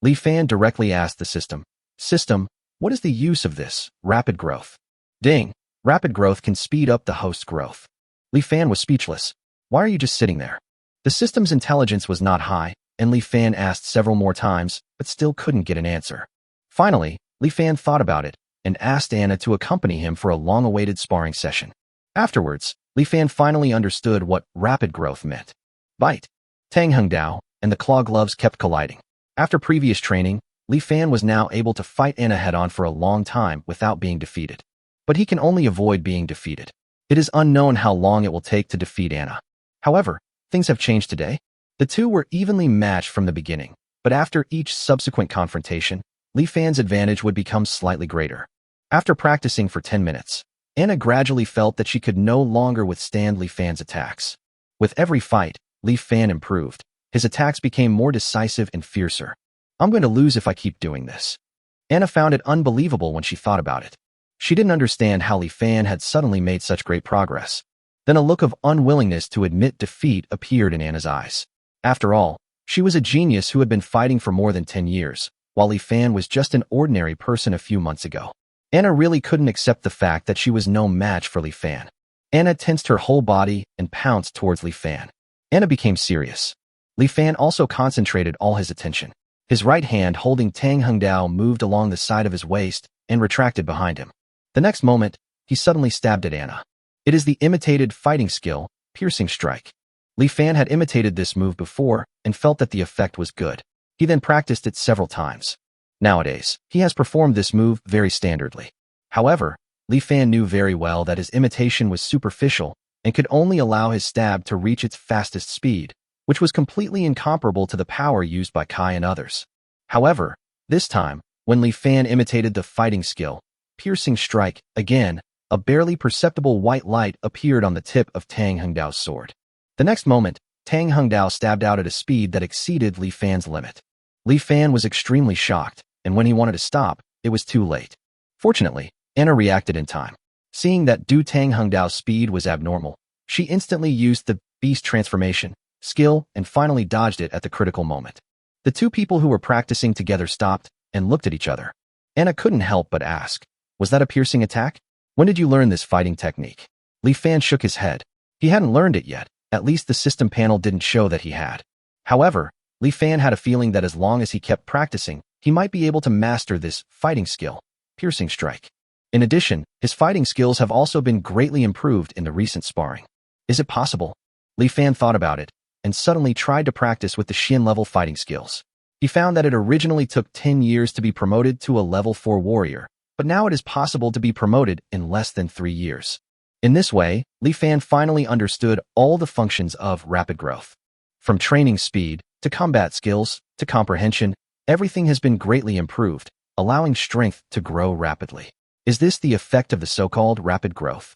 Li Fan directly asked the system, System, what is the use of this, Rapid Growth? Ding, Rapid Growth can speed up the host's growth. Li Fan was speechless. Why are you just sitting there? The system's intelligence was not high, and Li Fan asked several more times, but still couldn't get an answer. Finally, Li Fan thought about it, and asked Anna to accompany him for a long-awaited sparring session. Afterwards, Li Fan finally understood what rapid growth meant. Bite. Tang Hung Dao and the claw gloves kept colliding. After previous training, Li Fan was now able to fight Anna head-on for a long time without being defeated. but he can only avoid being defeated. It is unknown how long it will take to defeat Anna. However, things have changed today. The two were evenly matched from the beginning, but after each subsequent confrontation, Li Fan's advantage would become slightly greater. After practicing for 10 minutes, Anna gradually felt that she could no longer withstand Li Fan's attacks. With every fight, Li Fan improved. His attacks became more decisive and fiercer. I'm going to lose if I keep doing this. Anna found it unbelievable when she thought about it. She didn't understand how Li Fan had suddenly made such great progress. Then a look of unwillingness to admit defeat appeared in Anna's eyes. After all, she was a genius who had been fighting for more than 10 years, while Li Fan was just an ordinary person a few months ago. Anna really couldn't accept the fact that she was no match for Li Fan. Anna tensed her whole body and pounced towards Li Fan. Anna became serious. Li Fan also concentrated all his attention. His right hand holding Tang Hengdao moved along the side of his waist and retracted behind him. The next moment, he suddenly stabbed at Anna. It is the imitated fighting skill, piercing strike. Li Fan had imitated this move before and felt that the effect was good. He then practiced it several times. Nowadays, he has performed this move very standardly. However, Li Fan knew very well that his imitation was superficial and could only allow his stab to reach its fastest speed, which was completely incomparable to the power used by Kai and others. However, this time, when Li Fan imitated the fighting skill, piercing strike, again, a barely perceptible white light appeared on the tip of Tang Hengdao's sword. The next moment, Tang Hengdao stabbed out at a speed that exceeded Li Fan's limit. Li Fan was extremely shocked, and when he wanted to stop, it was too late. Fortunately, Anna reacted in time. Seeing that Tang Hengdao's speed was abnormal, she instantly used the beast transformation skill and finally dodged it at the critical moment. The two people who were practicing together stopped and looked at each other. Anna couldn't help but ask, "Was that a piercing attack? When did you learn this fighting technique?" Li Fan shook his head. He hadn't learned it yet. At least the system panel didn't show that he had. However, Li Fan had a feeling that as long as he kept practicing, he might be able to master this fighting skill, piercing strike. In addition, his fighting skills have also been greatly improved in the recent sparring. Is it possible? Li Fan thought about it and suddenly tried to practice with the Xian-level fighting skills. He found that it originally took 10 years to be promoted to a level 4 warrior, but now it is possible to be promoted in less than 3 years. In this way, Li Fan finally understood all the functions of rapid growth. From training speed, to combat skills, to comprehension, everything has been greatly improved, allowing strength to grow rapidly. Is this the effect of the so-called rapid growth?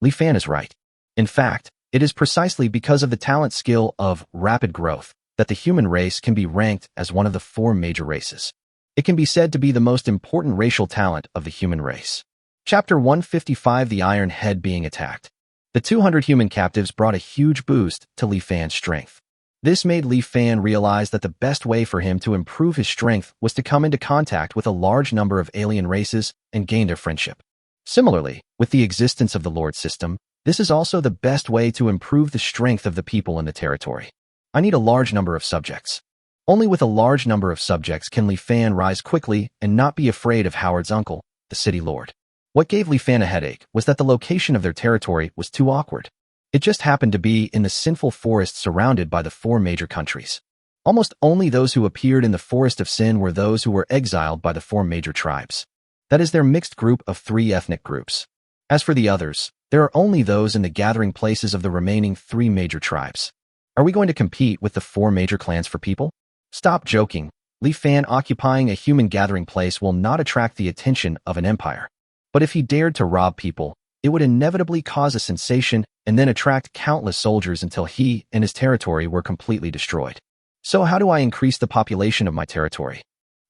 Li Fan is right. In fact, it is precisely because of the talent skill of rapid growth that the human race can be ranked as one of the 4 major races. It can be said to be the most important racial talent of the human race. Chapter 155: The Iron Head Being Attacked. The 200 human captives brought a huge boost to Li Fan's strength. This made Li Fan realize that the best way for him to improve his strength was to come into contact with a large number of alien races and gain their friendship. Similarly, with the existence of the Lord system, this is also the best way to improve the strength of the people in the territory. I need a large number of subjects. Only with a large number of subjects can Li Fan rise quickly and not be afraid of Howard's uncle, the city lord. What gave Li Fan a headache was that the location of their territory was too awkward. It just happened to be in the sinful forest surrounded by the 4 major countries. Almost only those who appeared in the Forest of Sin were those who were exiled by the 4 major tribes. That is their mixed group of 3 ethnic groups. As for the others, there are only those in the gathering places of the remaining 3 major tribes. Are we going to compete with the 4 major clans for people? Stop joking. Li Fan occupying a human gathering place will not attract the attention of an empire. But if he dared to rob people, it would inevitably cause a sensation and then attract countless soldiers until he and his territory were completely destroyed. So how do I increase the population of my territory?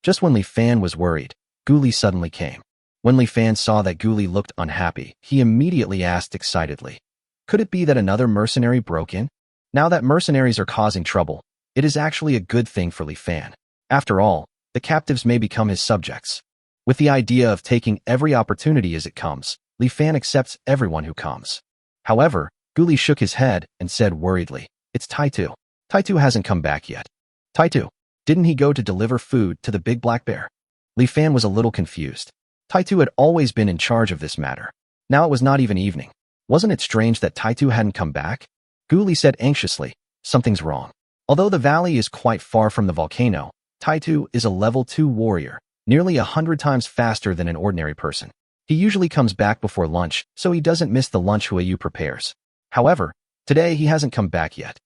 Just when Li Fan was worried, Guli suddenly came. When Li Fan saw that Guli looked unhappy, he immediately asked excitedly, "Could it be that another mercenary broke in?" Now that mercenaries are causing trouble, it is actually a good thing for Li Fan. After all, the captives may become his subjects. With the idea of taking every opportunity as it comes, Li Fan accepts everyone who comes. However, Guli shook his head and said worriedly, "It's Taitu. Taitu hasn't come back yet." Taitu? Didn't he go to deliver food to the big black bear? Li Fan was a little confused. Taitu had always been in charge of this matter. Now it was not even evening. Wasn't it strange that Taitu hadn't come back? Guli said anxiously, "Something's wrong." Although the valley is quite far from the volcano, Taitu is a level 2 warrior, nearly 100 times faster than an ordinary person. He usually comes back before lunch, so he doesn't miss the lunch Huayu prepares. However, today he hasn't come back yet.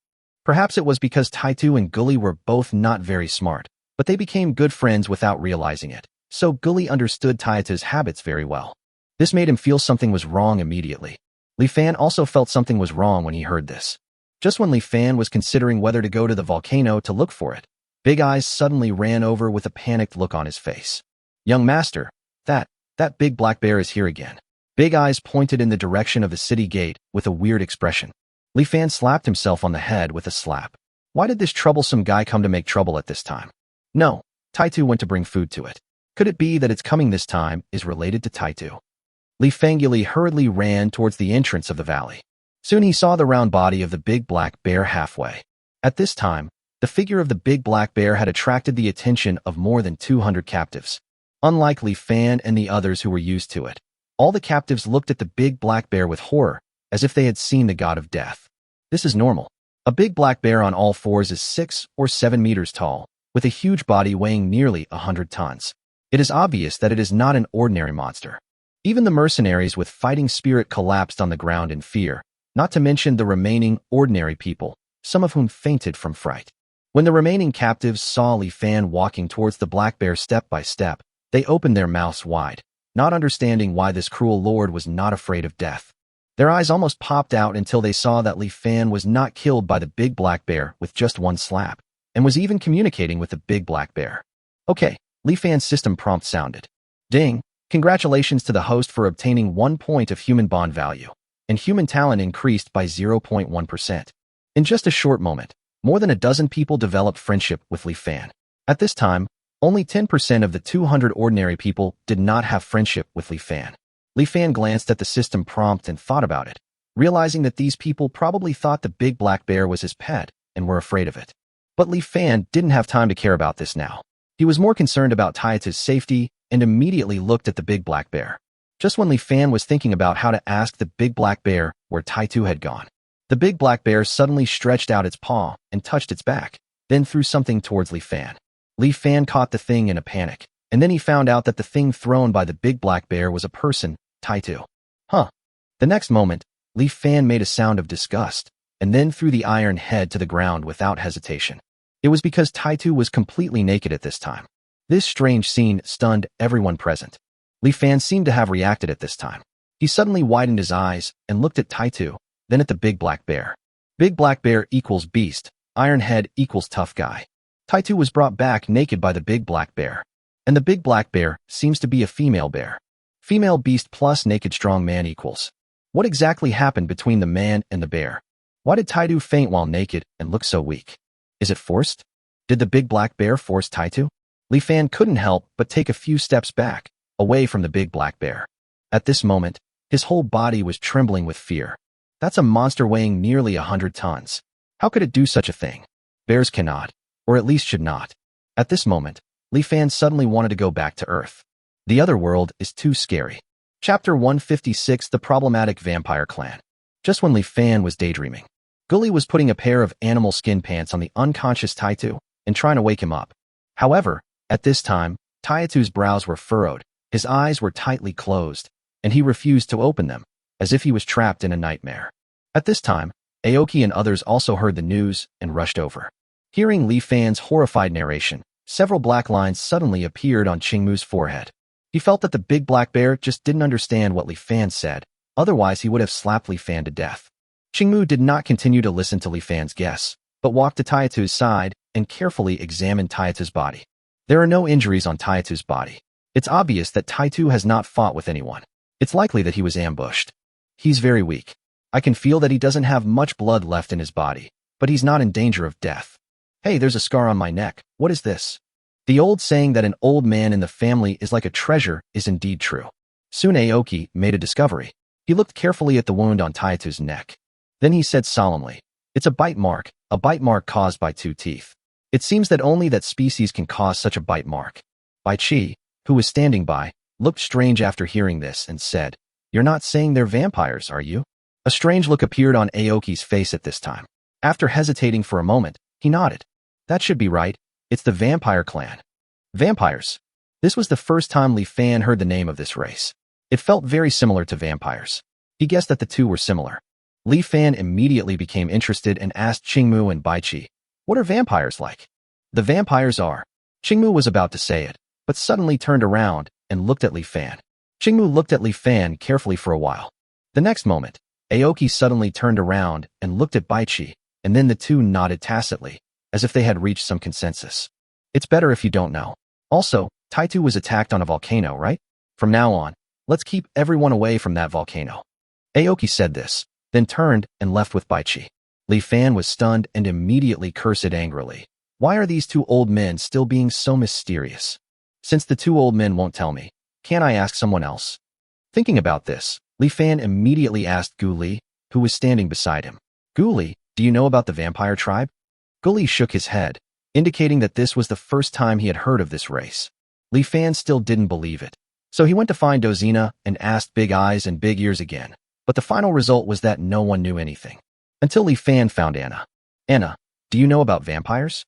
Perhaps it was because Taitu and Gully were both not very smart, but they became good friends without realizing it, so Gully understood Taitu's habits very well. This made him feel something was wrong immediately. Li Fan also felt something was wrong when he heard this. Just when Li Fan was considering whether to go to the volcano to look for it, Big Eyes suddenly ran over with a panicked look on his face. Young master, that big black bear is here again. Big Eyes pointed in the direction of the city gate with a weird expression. Li Fan slapped himself on the head with a slap. Why did this troublesome guy come to make trouble at this time? No, Taitu went to bring food to it. Could it be that its coming this time is related to Taitu? Li Fanguli hurriedly ran towards the entrance of the valley. Soon he saw the round body of the big black bear halfway. At this time, the figure of the big black bear had attracted the attention of more than 200 captives. Unlike Li Fan and the others who were used to it, all the captives looked at the big black bear with horror, as if they had seen the god of death. This is normal. A big black bear on all fours is 6 or 7 meters tall, with a huge body weighing nearly 100 tons. It is obvious that it is not an ordinary monster. Even the mercenaries with fighting spirit collapsed on the ground in fear, not to mention the remaining ordinary people, some of whom fainted from fright. When the remaining captives saw Li Fan walking towards the black bear step by step, they opened their mouths wide, not understanding why this cruel lord was not afraid of death. Their eyes almost popped out until they saw that Li Fan was not killed by the big black bear with just one slap, and was even communicating with the big black bear. Okay, Li Fan's system prompt sounded. Ding! Congratulations to the host for obtaining 1 point of human bond value, and human talent increased by 0.1%. In just a short moment, more than a dozen people developed friendship with Li Fan. At this time, only 10% of the 200 ordinary people did not have friendship with Li Fan. Li Fan glanced at the system prompt and thought about it, realizing that these people probably thought the big black bear was his pet and were afraid of it. But Li Fan didn't have time to care about this now. He was more concerned about Taitu's safety and immediately looked at the big black bear. Just when Li Fan was thinking about how to ask the big black bear where Taitu had gone, the big black bear suddenly stretched out its paw and touched its back, then threw something towards Li Fan. Li Fan caught the thing in a panic, and then he found out that the thing thrown by the big black bear was a person, Taitu. Huh. The next moment, Li Fan made a sound of disgust, and then threw the iron head to the ground without hesitation. It was because Taitu was completely naked at this time. This strange scene stunned everyone present. Li Fan seemed to have reacted at this time. He suddenly widened his eyes and looked at Taitu, then at the big black bear. Big black bear equals beast, iron head equals tough guy. Taitu was brought back naked by the big black bear. And the big black bear seems to be a female bear. Female beast plus naked strong man equals. What exactly happened between the man and the bear? Why did Taitu faint while naked and look so weak? Is it forced? Did the big black bear force Taitu? Li Fan couldn't help but take a few steps back, away from the big black bear. At this moment, his whole body was trembling with fear. That's a monster weighing nearly 100 tons. How could it do such a thing? Bears cannot, or at least should not. At this moment, Li Fan suddenly wanted to go back to Earth. The other world is too scary. Chapter 156, The Problematic Vampire Clan. Just when Li Fan was daydreaming, Gully was putting a pair of animal skin pants on the unconscious Taitu and trying to wake him up. However, at this time, Taitu's brows were furrowed, his eyes were tightly closed, and he refused to open them, as if he was trapped in a nightmare. At this time, Aoki and others also heard the news and rushed over. Hearing Li Fan's horrified narration, several black lines suddenly appeared on Qingmu's forehead. He felt that the big black bear just didn't understand what Li Fan said, otherwise he would have slapped Li Fan to death. Qingmu did not continue to listen to Li Fan's guess, but walked to Taitu's side and carefully examined Taitu's body. There are no injuries on Taitu's body. It's obvious that Taitu has not fought with anyone. It's likely that he was ambushed. He's very weak. I can feel that he doesn't have much blood left in his body, but he's not in danger of death. Hey, there's a scar on my neck. What is this? The old saying that an old man in the family is like a treasure is indeed true. Soon Aoki made a discovery. He looked carefully at the wound on Taitu's neck. Then he said solemnly, "It's a bite mark caused by 2 teeth. It seems that only that species can cause such a bite mark." Bai Chi, who was standing by, looked strange after hearing this and said, "You're not saying they're vampires, are you?" A strange look appeared on Aoki's face at this time. After hesitating for a moment, he nodded. "That should be right. It's the vampire clan." Vampires. This was the first time Li Fan heard the name of this race. It felt very similar to vampires. He guessed that the two were similar. Li Fan immediately became interested and asked Qingmu and Baiqi, "What are vampires like?" "The vampires are." Qingmu was about to say it, but suddenly turned around and looked at Li Fan. Qingmu looked at Li Fan carefully for a while. The next moment, Aoki suddenly turned around and looked at Baiqi, and then the two nodded tacitly, as if they had reached some consensus. "It's better if you don't know. Also, Taitu was attacked on a volcano, right? From now on, let's keep everyone away from that volcano." Aoki said this, then turned and left with Baiqi. Li Fan was stunned and immediately cursed angrily. Why are these two old men still being so mysterious? Since the two old men won't tell me, can't I ask someone else? Thinking about this, Li Fan immediately asked Gu Li, who was standing beside him. "Gu Li, do you know about the vampire tribe?" Gu Li shook his head, indicating that this was the first time he had heard of this race. Li Fan still didn't believe it, so he went to find Dozina and asked Big Eyes and Big Ears again, but the final result was that no one knew anything. Until Li Fan found Anna. "Anna, do you know about vampires?"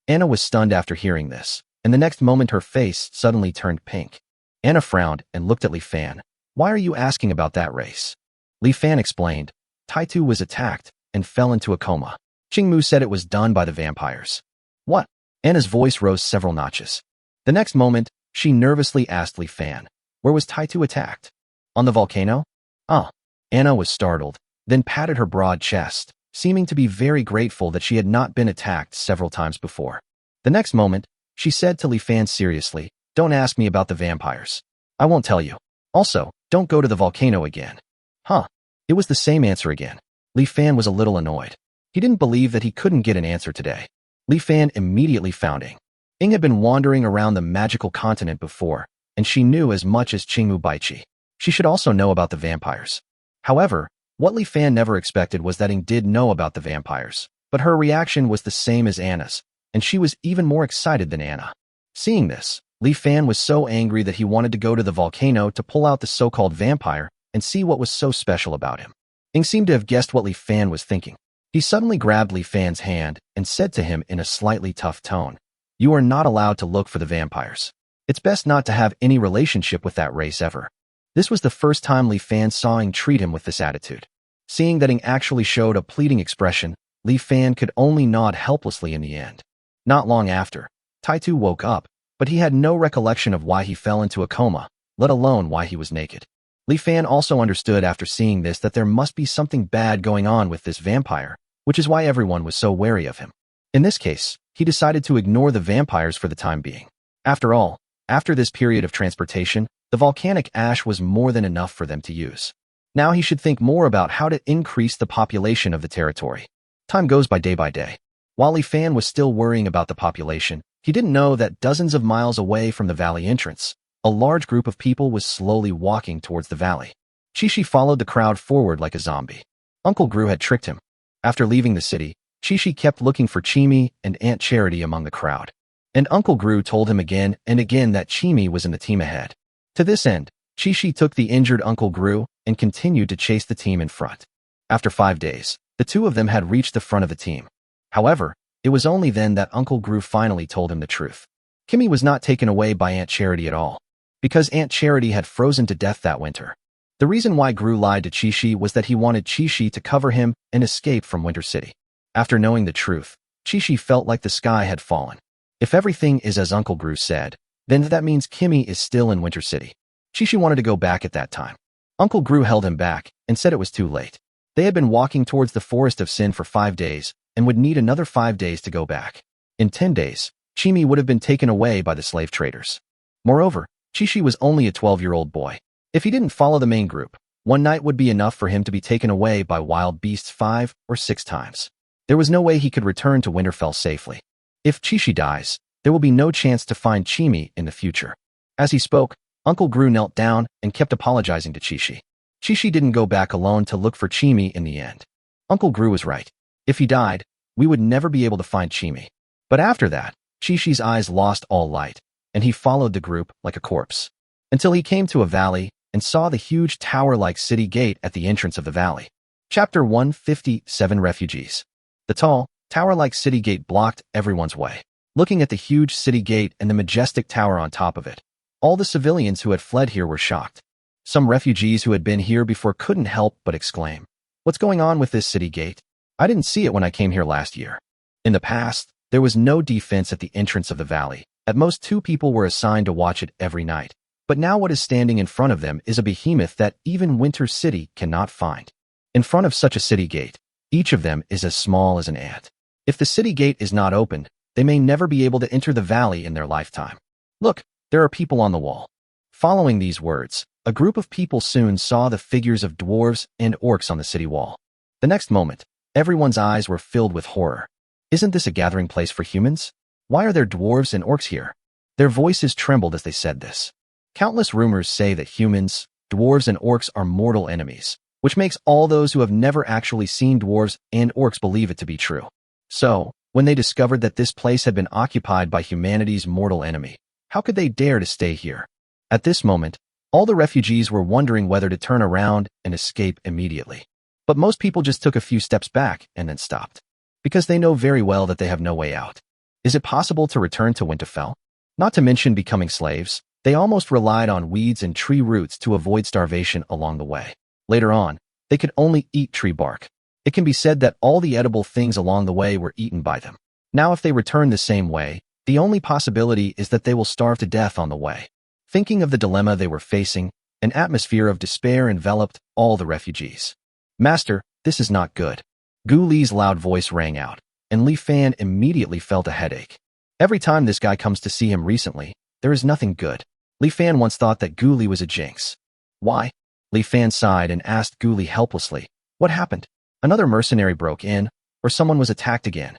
Anna was stunned after hearing this, and the next moment her face suddenly turned pink. Anna frowned and looked at Li Fan. "Why are you asking about that race?" Li Fan explained. "Taitu was attacked and fell into a coma. Qingmu said it was done by the vampires." "What?" Anna's voice rose several notches. The next moment, she nervously asked Li Fan, "Where was Taitu attacked?" "On the volcano?" "Ah." Anna was startled, then patted her broad chest, seeming to be very grateful that she had not been attacked several times before. The next moment, she said to Li Fan seriously, "Don't ask me about the vampires. I won't tell you. Also, don't go to the volcano again." "Huh." It was the same answer again. Li Fan was a little annoyed. He didn't believe that he couldn't get an answer today. Li Fan immediately found Ing. Ing had been wandering around the magical continent before, and she knew as much as Qingmu Baiqi. She should also know about the vampires. However, what Li Fan never expected was that Ing did know about the vampires, but her reaction was the same as Anna's, and she was even more excited than Anna. Seeing this, Li Fan was so angry that he wanted to go to the volcano to pull out the so-called vampire and see what was so special about him. Ing seemed to have guessed what Li Fan was thinking. He suddenly grabbed Li Fan's hand and said to him in a slightly tough tone, "You are not allowed to look for the vampires. It's best not to have any relationship with that race ever." This was the first time Li Fan saw Ing treat him with this attitude. Seeing that Ing actually showed a pleading expression, Li Fan could only nod helplessly in the end. Not long after, Taitu woke up, but he had no recollection of why he fell into a coma, let alone why he was naked. Li Fan also understood after seeing this that there must be something bad going on with this vampire, which is why everyone was so wary of him. In this case, he decided to ignore the vampires for the time being. After all, after this period of transportation, the volcanic ash was more than enough for them to use. Now he should think more about how to increase the population of the territory. Time goes by day. While Li Fan was still worrying about the population, he didn't know that dozens of miles away from the valley entrance, a large group of people was slowly walking towards the valley. Chi-Chi followed the crowd forward like a zombie. Uncle Gru had tricked him. After leaving the city, Chi-Chi kept looking for Chimi and Aunt Charity among the crowd. And Uncle Gru told him again and again that Chimi was in the team ahead. To this end, Chi-Chi took the injured Uncle Gru and continued to chase the team in front. After 5 days, the two of them had reached the front of the team. However, it was only then that Uncle Gru finally told him the truth. Kimmy was not taken away by Aunt Charity at all, because Aunt Charity had frozen to death that winter. The reason why Gru lied to Chi-Chi was that he wanted Chi-Chi to cover him and escape from Winter City. After knowing the truth, Chi-Chi felt like the sky had fallen. If everything is as Uncle Gru said, then that means Kimmy is still in Winter City. Chi-Chi wanted to go back at that time. Uncle Gru held him back and said it was too late. They had been walking towards the Forest of Sin for 5 days and would need another 5 days to go back. In 10 days, Chimi would have been taken away by the slave traders. Moreover, Chi-Chi was only a 12-year-old boy. If he didn't follow the main group, one night would be enough for him to be taken away by wild beasts 5 or 6 times. There was no way he could return to Winterfell safely. If Chi-Chi dies, there will be no chance to find Chimi in the future. As he spoke, Uncle Gru knelt down and kept apologizing to Chi-Chi. Chi-Chi didn't go back alone to look for Chimi in the end. Uncle Gru was right. If he died, we would never be able to find Chimi. But after that, Chi-Chi's eyes lost all light, and he followed the group like a corpse, until he came to a valley and saw the huge tower-like city gate at the entrance of the valley. Chapter 157 Refugees. The tall, tower-like city gate blocked everyone's way. Looking at the huge city gate and the majestic tower on top of it, all the civilians who had fled here were shocked. Some refugees who had been here before couldn't help but exclaim, "What's going on with this city gate? I didn't see it when I came here last year." In the past, there was no defense at the entrance of the valley. At most, 2 people were assigned to watch it every night. But now what is standing in front of them is a behemoth that even Winter City cannot find. In front of such a city gate, each of them is as small as an ant. If the city gate is not opened, they may never be able to enter the valley in their lifetime. Look, there are people on the wall. Following these words, a group of people soon saw the figures of dwarves and orcs on the city wall. The next moment, everyone's eyes were filled with horror. Isn't this a gathering place for humans? Why are there dwarves and orcs here? Their voices trembled as they said this. Countless rumors say that humans, dwarves, and orcs are mortal enemies, which makes all those who have never actually seen dwarves and orcs believe it to be true. So, when they discovered that this place had been occupied by humanity's mortal enemy, how could they dare to stay here? At this moment, all the refugees were wondering whether to turn around and escape immediately. But most people just took a few steps back and then stopped, because they know very well that they have no way out. Is it possible to return to Winterfell? Not to mention becoming slaves, they almost relied on weeds and tree roots to avoid starvation along the way. Later on, they could only eat tree bark. It can be said that all the edible things along the way were eaten by them. Now if they return the same way, the only possibility is that they will starve to death on the way. Thinking of the dilemma they were facing, an atmosphere of despair enveloped all the refugees. "Master, this is not good." Gu Li's loud voice rang out, and Li Fan immediately felt a headache. Every time this guy comes to see him recently, there is nothing good. Li Fan once thought that Gu Li was a jinx. Why? Li Fan sighed and asked Gu Li helplessly, "What happened? Another mercenary broke in, or someone was attacked again?"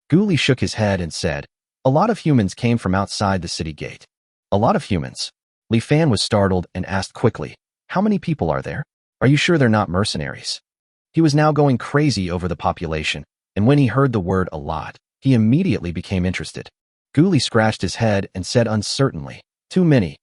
Gu Li shook his head and said, "A lot of humans came from outside the city gate." "A lot of humans?" Li Fan was startled and asked quickly, "How many people are there? Are you sure they're not mercenaries?" He was now going crazy over the population, and when he heard the word "a lot," he immediately became interested. Gu Li scratched his head and said uncertainly, Too many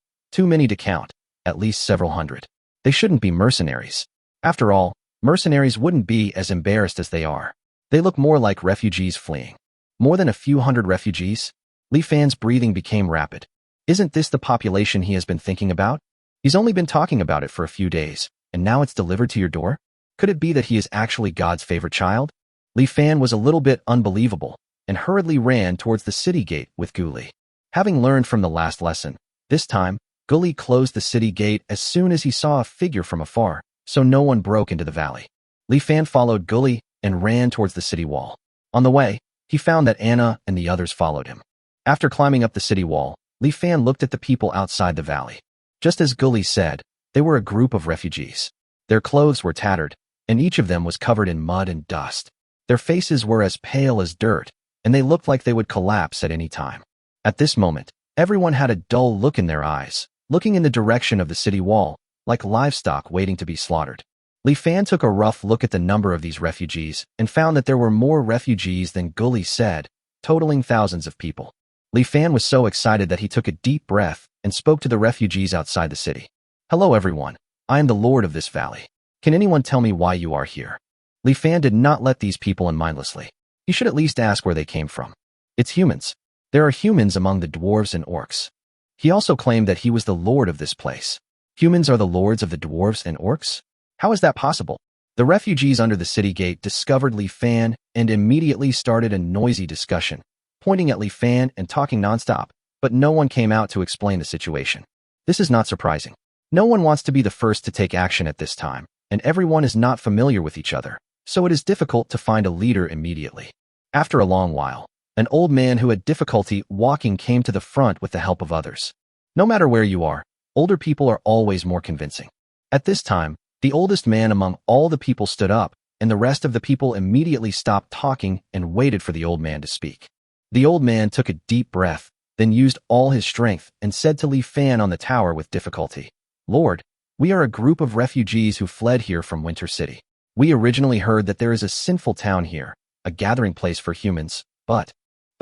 to count, at least several hundred. They shouldn't be mercenaries. After all, mercenaries wouldn't be as embarrassed as they are. They look more like refugees fleeing. More than a few hundred refugees? Li Fan's breathing became rapid. Isn't this the population he has been thinking about? He's only been talking about it for a few days, and now it's delivered to your door? Could it be that he is actually God's favorite child? Li Fan was a little bit unbelievable, and hurriedly ran towards the city gate with Gu Li. Having learned from the last lesson, this time, Gu Li closed the city gate as soon as he saw a figure from afar, so no one broke into the valley. Li Fan followed Gu Li and ran towards the city wall. On the way, he found that Anna and the others followed him. After climbing up the city wall, Li Fan looked at the people outside the valley. Just as Gu Li said, they were a group of refugees. Their clothes were tattered, and each of them was covered in mud and dust. Their faces were as pale as dirt, and they looked like they would collapse at any time. At this moment, everyone had a dull look in their eyes, looking in the direction of the city wall, like livestock waiting to be slaughtered. Li Fan took a rough look at the number of these refugees and found that there were more refugees than Gu Li said, totaling thousands of people. Li Fan was so excited that he took a deep breath and spoke to the refugees outside the city. "Hello everyone, I am the lord of this valley. Can anyone tell me why you are here?" Li Fan did not let these people in mindlessly. He should at least ask where they came from. It's humans. There are humans among the dwarves and orcs. He also claimed that he was the lord of this place. Humans are the lords of the dwarves and orcs? How is that possible? The refugees under the city gate discovered Li Fan and immediately started a noisy discussion, pointing at Li Fan and talking nonstop, but no one came out to explain the situation. This is not surprising. No one wants to be the first to take action at this time, and everyone is not familiar with each other, so it is difficult to find a leader immediately. After a long while, an old man who had difficulty walking came to the front with the help of others. No matter where you are, older people are always more convincing. At this time, the oldest man among all the people stood up, and the rest of the people immediately stopped talking and waited for the old man to speak. The old man took a deep breath, then used all his strength and said to Li Fan on the tower with difficulty, "Lord, we are a group of refugees who fled here from Winter City. We originally heard that there is a sinful town here, a gathering place for humans, but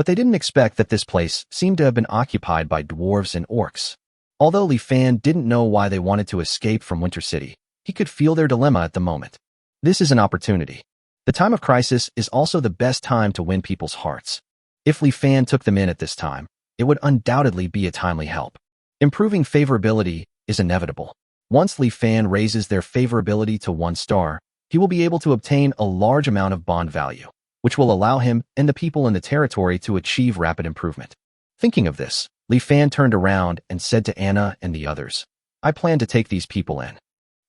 they didn't expect that this place seemed to have been occupied by dwarves and orcs." Although Li Fan didn't know why they wanted to escape from Winter City, he could feel their dilemma at the moment. This is an opportunity. The time of crisis is also the best time to win people's hearts. If Li Fan took them in at this time, it would undoubtedly be a timely help. Improving favorability is inevitable. Once Li Fan raises their favorability to 1 star, he will be able to obtain a large amount of bond value, which will allow him and the people in the territory to achieve rapid improvement. Thinking of this, Li Fan turned around and said to Anna and the others, I plan to take these people in.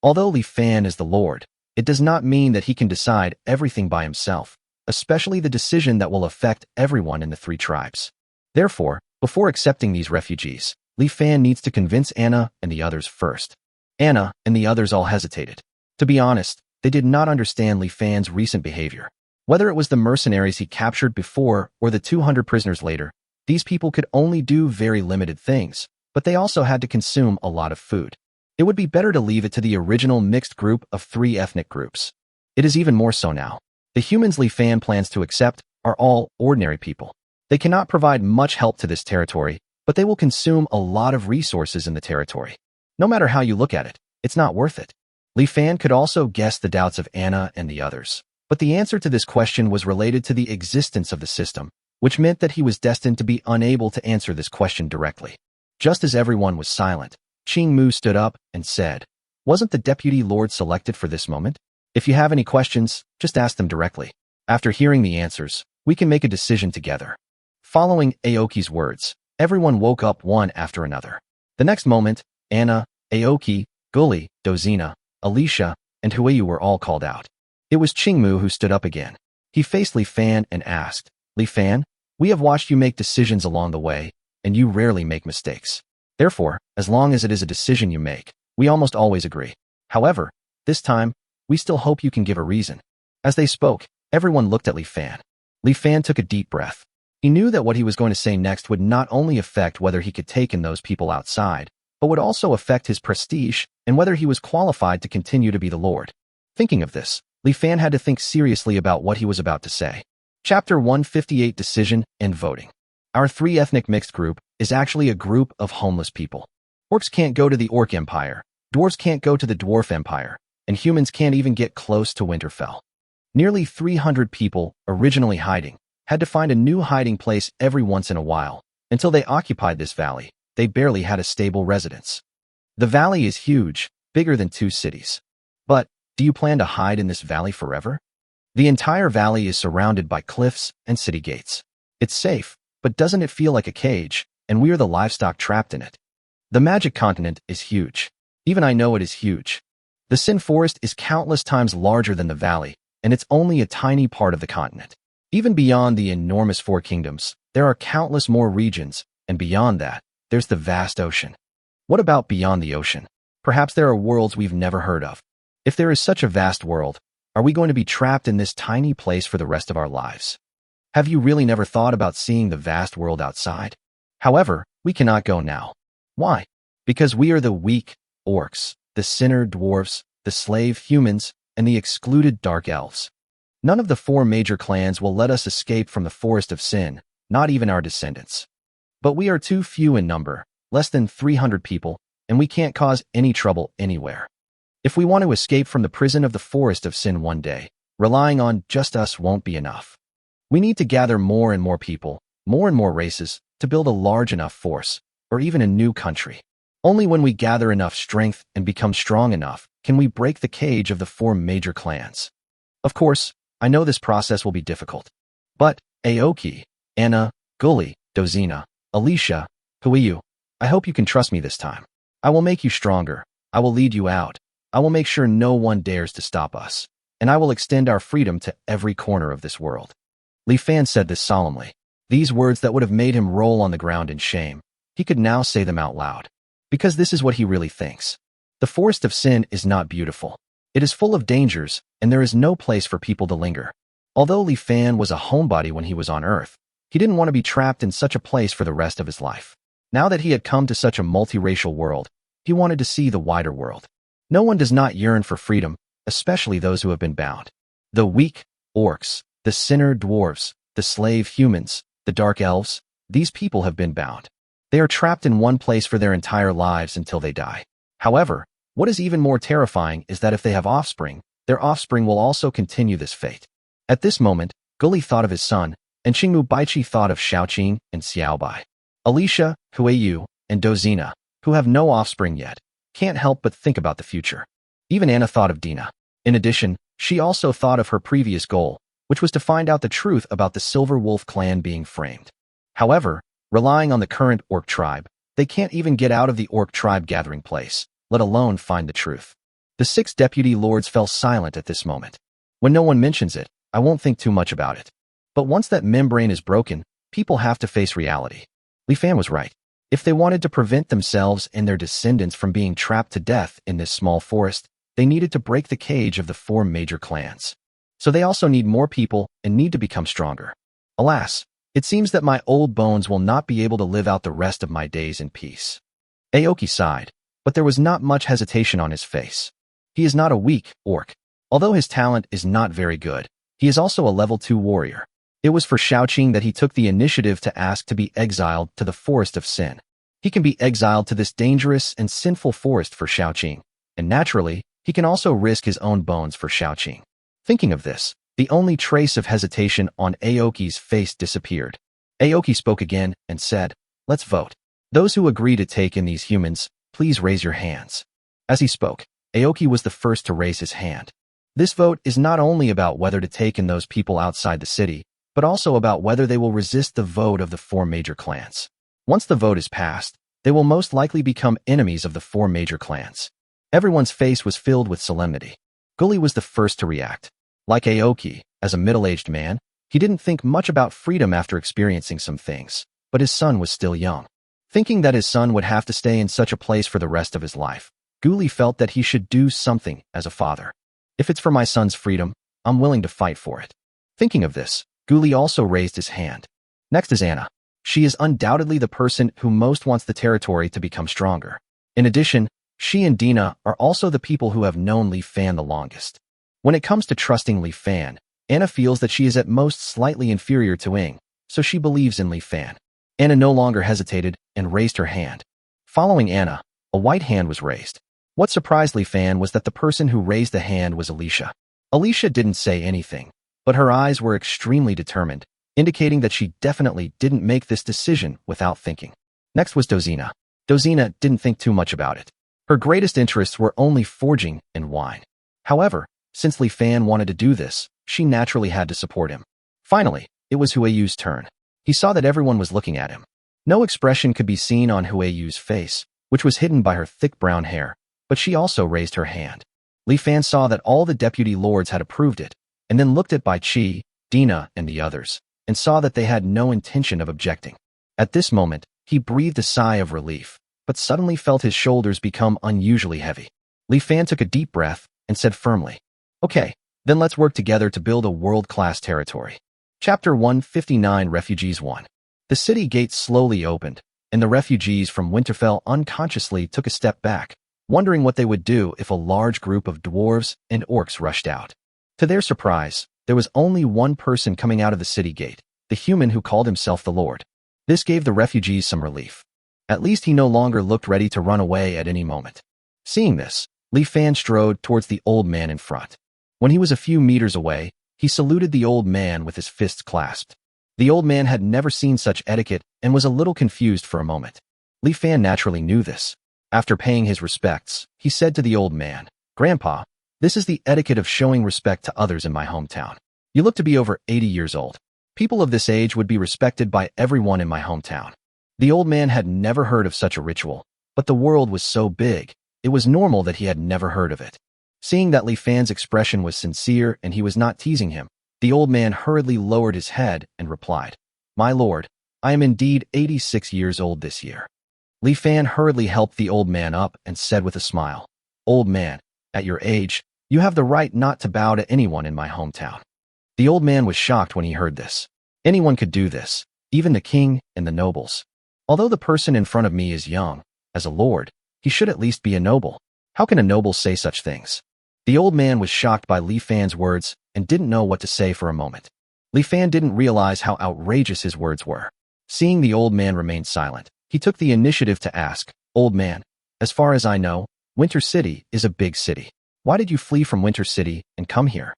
Although Li Fan is the Lord, it does not mean that he can decide everything by himself, especially the decision that will affect everyone in the 3 tribes. Therefore, before accepting these refugees, Li Fan needs to convince Anna and the others first. Anna and the others all hesitated. To be honest, they did not understand Li Fan's recent behavior. Whether it was the mercenaries he captured before or the 200 prisoners later, these people could only do very limited things, but they also had to consume a lot of food. It would be better to leave it to the original mixed group of 3 ethnic groups. It is even more so now. The humans Li Fan plans to accept are all ordinary people. They cannot provide much help to this territory, but they will consume a lot of resources in the territory. No matter how you look at it, it's not worth it. Li Fan could also guess the doubts of Anna and the others, but the answer to this question was related to the existence of the system, which meant that he was destined to be unable to answer this question directly. Just as everyone was silent, Qing Mu stood up and said, Wasn't the Deputy Lord selected for this moment? If you have any questions, just ask them directly. After hearing the answers, we can make a decision together. Following Aoki's words, everyone woke up one after another. The next moment, Anna, Aoki, Gully, Dozina, Alicia, and Huiyu were all called out. It was Qing Mu who stood up again. He faced Li Fan and asked, Li Fan, we have watched you make decisions along the way, and you rarely make mistakes. Therefore, as long as it is a decision you make, we almost always agree. However, this time, we still hope you can give a reason. As they spoke, everyone looked at Li Fan. Li Fan took a deep breath. He knew that what he was going to say next would not only affect whether he could take in those people outside, but would also affect his prestige and whether he was qualified to continue to be the Lord. Thinking of this, Li Fan had to think seriously about what he was about to say. Chapter 158 Decision and Voting. Our 3 ethnic mixed group is actually a group of homeless people. Orcs can't go to the Orc Empire, dwarves can't go to the Dwarf Empire, and humans can't even get close to Winterfell. Nearly 300 people, originally hiding, had to find a new hiding place every once in a while. Until they occupied this valley, they barely had a stable residence. The valley is huge, bigger than 2 cities. But, do you plan to hide in this valley forever? The entire valley is surrounded by cliffs and city gates. It's safe, but doesn't it feel like a cage, and we are the livestock trapped in it? The magic continent is huge. Even I know it is huge. The Sin Forest is countless times larger than the valley, and it's only a tiny part of the continent. Even beyond the enormous 4 kingdoms, there are countless more regions, and beyond that, there's the vast ocean. What about beyond the ocean? Perhaps there are worlds we've never heard of. If there is such a vast world, are we going to be trapped in this tiny place for the rest of our lives? Have you really never thought about seeing the vast world outside? However, we cannot go now. Why? Because we are the weak orcs, the sinner dwarves, the slave humans, and the excluded dark elves. None of the 4 major clans will let us escape from the Forest of Sin, not even our descendants. But we are too few in number, less than 300 people, and we can't cause any trouble anywhere. If we want to escape from the prison of the Forest of Sin one day, relying on just us won't be enough. We need to gather more and more people, more and more races, to build a large enough force, or even a new country. Only when we gather enough strength and become strong enough can we break the cage of the 4 major clans. Of course, I know this process will be difficult. But, Aoki, Anna, Gully, Dozina, Alicia, Huiyu, I hope you can trust me this time. I will make you stronger. I will lead you out. I will make sure no one dares to stop us. And I will extend our freedom to every corner of this world. Li Fan said this solemnly. These words that would have made him roll on the ground in shame, he could now say them out loud. Because this is what he really thinks. The Forest of Sin is not beautiful. It is full of dangers, and there is no place for people to linger. Although Li Fan was a homebody when he was on Earth, he didn't want to be trapped in such a place for the rest of his life. Now that he had come to such a multiracial world, he wanted to see the wider world. No one does not yearn for freedom, especially those who have been bound. The weak orcs, the sinner dwarves, the slave humans, the dark elves, these people have been bound. They are trapped in one place for their entire lives until they die. However, what is even more terrifying is that if they have offspring, their offspring will also continue this fate. At this moment, Gully thought of his son, and Qingmu Baichi thought of Xiaoqing and Xiaobai. Alicia, Huiyu, and Dozina, who have no offspring yet, can't help but think about the future. Even Anna thought of Dina. In addition, she also thought of her previous goal, which was to find out the truth about the Silver Wolf clan being framed. However, relying on the current orc tribe, they can't even get out of the orc tribe gathering place, let alone find the truth. The 6 deputy lords fell silent at this moment. When no one mentions it, I won't think too much about it. But once that membrane is broken, people have to face reality. Li Fan was right. If they wanted to prevent themselves and their descendants from being trapped to death in this small forest, they needed to break the cage of the 4 major clans. So they also need more people and need to become stronger. Alas, it seems that my old bones will not be able to live out the rest of my days in peace. Aoki sighed, but there was not much hesitation on his face. He is not a weak orc. Although his talent is not very good, he is also a level 2 warrior. It was for Xiaoqing that he took the initiative to ask to be exiled to the Forest of Sin. He can be exiled to this dangerous and sinful forest for Xiaoqing, and naturally, he can also risk his own bones for Xiaoqing. Thinking of this, the only trace of hesitation on Aoki's face disappeared. Aoki spoke again and said, "Let's vote. Those who agree to take in these humans, please raise your hands." As he spoke, Aoki was the first to raise his hand. This vote is not only about whether to take in those people outside the city, but also about whether they will resist the vote of the 4 major clans. Once the vote is passed, they will most likely become enemies of the 4 major clans. Everyone's face was filled with solemnity. Gully was the first to react. Like Aoki, as a middle-aged man, he didn't think much about freedom after experiencing some things, but his son was still young. Thinking that his son would have to stay in such a place for the rest of his life, Gully felt that he should do something as a father. If it's for my son's freedom, I'm willing to fight for it. Thinking of this, Gully also raised his hand. Next is Anna. She is undoubtedly the person who most wants the territory to become stronger. In addition, she and Dina are also the people who have known Li Fan the longest. When it comes to trusting Li Fan, Anna feels that she is at most slightly inferior to Ing, so she believes in Li Fan. Anna no longer hesitated and raised her hand. Following Anna, a white hand was raised. What surprised Li Fan was that the person who raised the hand was Alicia. Alicia didn't say anything, but her eyes were extremely determined, indicating that she definitely didn't make this decision without thinking. Next was Dozina. Dozina didn't think too much about it. Her greatest interests were only forging and wine. However, since Li Fan wanted to do this, she naturally had to support him. Finally, it was Hueyu's turn. He saw that everyone was looking at him. No expression could be seen on Hueyu's face, which was hidden by her thick brown hair, but she also raised her hand. Li Fan saw that all the deputy lords had approved it, and then looked at Bai Qi, Dina, and the others, and saw that they had no intention of objecting. At this moment, he breathed a sigh of relief, but suddenly felt his shoulders become unusually heavy. Li Fan took a deep breath and said firmly, "Okay, then let's work together to build a world-class territory." Chapter 159 Refugees 1. The city gates slowly opened, and the refugees from Winterfell unconsciously took a step back, wondering what they would do if a large group of dwarves and orcs rushed out. To their surprise, there was only one person coming out of the city gate, the human who called himself the Lord. This gave the refugees some relief. At least he no longer looked ready to run away at any moment. Seeing this, Li Fan strode towards the old man in front. When he was a few meters away, he saluted the old man with his fists clasped. The old man had never seen such etiquette and was a little confused for a moment. Li Fan naturally knew this. After paying his respects, he said to the old man, "Grandpa, this is the etiquette of showing respect to others in my hometown. You look to be over 80 years old. People of this age would be respected by everyone in my hometown." The old man had never heard of such a ritual, but the world was so big, it was normal that he had never heard of it. Seeing that Li Fan's expression was sincere and he was not teasing him, the old man hurriedly lowered his head and replied, "My lord, I am indeed 86 years old this year." Li Fan hurriedly helped the old man up and said with a smile, "Old man, at your age, you have the right not to bow to anyone in my hometown." The old man was shocked when he heard this. Anyone could do this, even the king and the nobles. Although the person in front of me is young, as a lord, he should at least be a noble. How can a noble say such things? The old man was shocked by Li Fan's words and didn't know what to say for a moment. Li Fan didn't realize how outrageous his words were. Seeing the old man remain silent, he took the initiative to ask, "Old man, as far as I know, Winter City is a big city. Why did you flee from Winter City and come here?"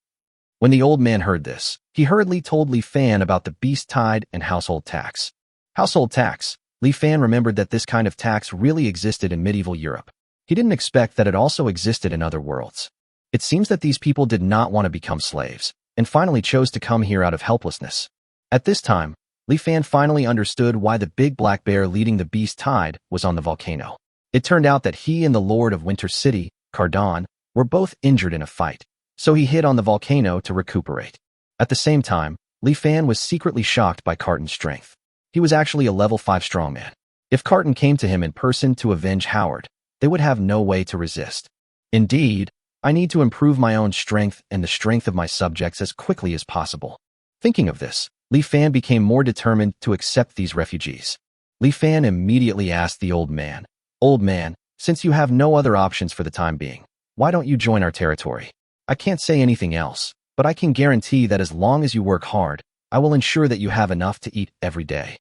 When the old man heard this, he hurriedly told Li Fan about the beast tide and household tax. Household tax. Li Fan remembered that this kind of tax really existed in medieval Europe. He didn't expect that it also existed in other worlds. It seems that these people did not want to become slaves, and finally chose to come here out of helplessness. At this time, Li Fan finally understood why the big black bear leading the beast tide was on the volcano. It turned out that he and the Lord of Winter City, Cardon, were both injured in a fight, so he hid on the volcano to recuperate. At the same time, Li Fan was secretly shocked by Carton's strength. He was actually a level 5 strongman. If Carton came to him in person to avenge Howard, they would have no way to resist. Indeed, I need to improve my own strength and the strength of my subjects as quickly as possible. Thinking of this, Li Fan became more determined to accept these refugees. Li Fan immediately asked the old man, "Old man, since you have no other options for the time being, why don't you join our territory? I can't say anything else, but I can guarantee that as long as you work hard, I will ensure that you have enough to eat every day."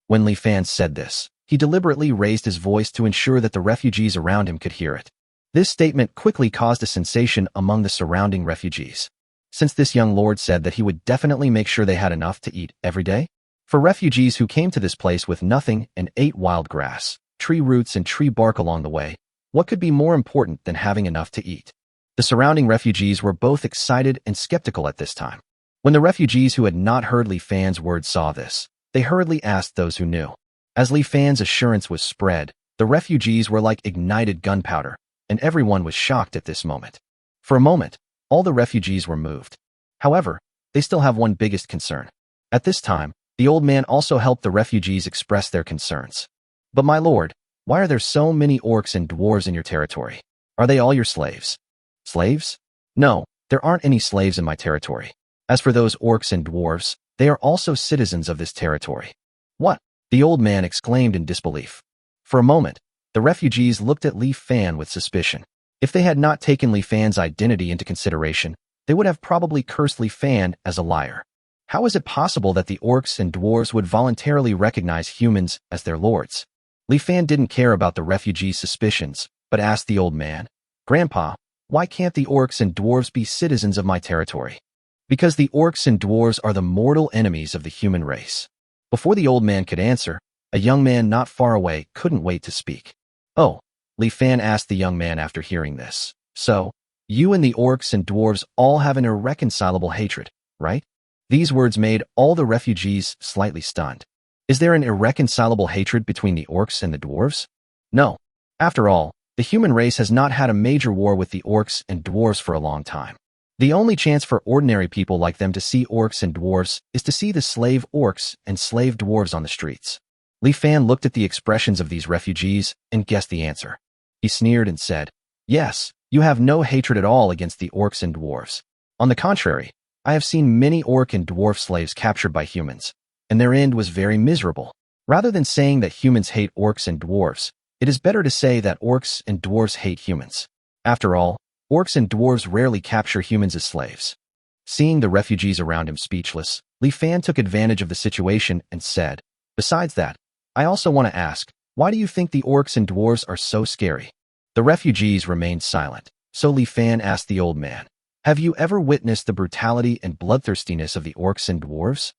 When Li Fan said this, he deliberately raised his voice to ensure that the refugees around him could hear it. This statement quickly caused a sensation among the surrounding refugees. Since this young lord said that he would definitely make sure they had enough to eat every day, for refugees who came to this place with nothing and ate wild grass, tree roots and tree bark along the way, what could be more important than having enough to eat? The surrounding refugees were both excited and skeptical at this time. When the refugees who had not heard Li Fan's words saw this, they hurriedly asked those who knew. As Li Fan's assurance was spread, the refugees were like ignited gunpowder, and everyone was shocked at this moment. For a moment, all the refugees were moved. However, they still have one biggest concern. At this time, the old man also helped the refugees express their concerns. "But my lord, why are there so many orcs and dwarves in your territory? Are they all your slaves?" "Slaves? No, there aren't any slaves in my territory. As for those orcs and dwarves, they are also citizens of this territory." "What?" the old man exclaimed in disbelief. For a moment, the refugees looked at Li Fan with suspicion. If they had not taken Li Fan's identity into consideration, they would have probably cursed Li Fan as a liar. How is it possible that the orcs and dwarves would voluntarily recognize humans as their lords? Li Fan didn't care about the refugees' suspicions, but asked the old man, "Grandpa, why can't the orcs and dwarves be citizens of my territory?" "Because the orcs and dwarves are the mortal enemies of the human race." Before the old man could answer, a young man not far away couldn't wait to speak. "Oh," Li Fan asked the young man after hearing this. "So, you and the orcs and dwarves all have an irreconcilable hatred, right?" These words made all the refugees slightly stunned. Is there an irreconcilable hatred between the orcs and the dwarves? No. After all, the human race has not had a major war with the orcs and dwarves for a long time. The only chance for ordinary people like them to see orcs and dwarves is to see the slave orcs and slave dwarves on the streets. Li Fan looked at the expressions of these refugees and guessed the answer. He sneered and said, "Yes, you have no hatred at all against the orcs and dwarves. On the contrary, I have seen many orc and dwarf slaves captured by humans, and their end was very miserable. Rather than saying that humans hate orcs and dwarves, it is better to say that orcs and dwarves hate humans. After all, orcs and dwarves rarely capture humans as slaves." Seeing the refugees around him speechless, Li Fan took advantage of the situation and said, "Besides that, I also want to ask, why do you think the orcs and dwarves are so scary?" The refugees remained silent, so Li Fan asked the old man, "Have you ever witnessed the brutality and bloodthirstiness of the orcs and dwarves?"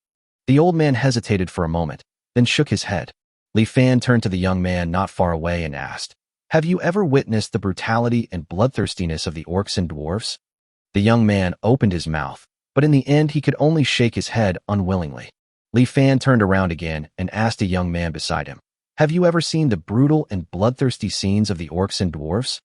The old man hesitated for a moment, then shook his head. Li Fan turned to the young man not far away and asked, "Have you ever witnessed the brutality and bloodthirstiness of the orcs and dwarves?" The young man opened his mouth, but in the end he could only shake his head unwillingly. Li Fan turned around again and asked a young man beside him, "Have you ever seen the brutal and bloodthirsty scenes of the orcs and dwarves?"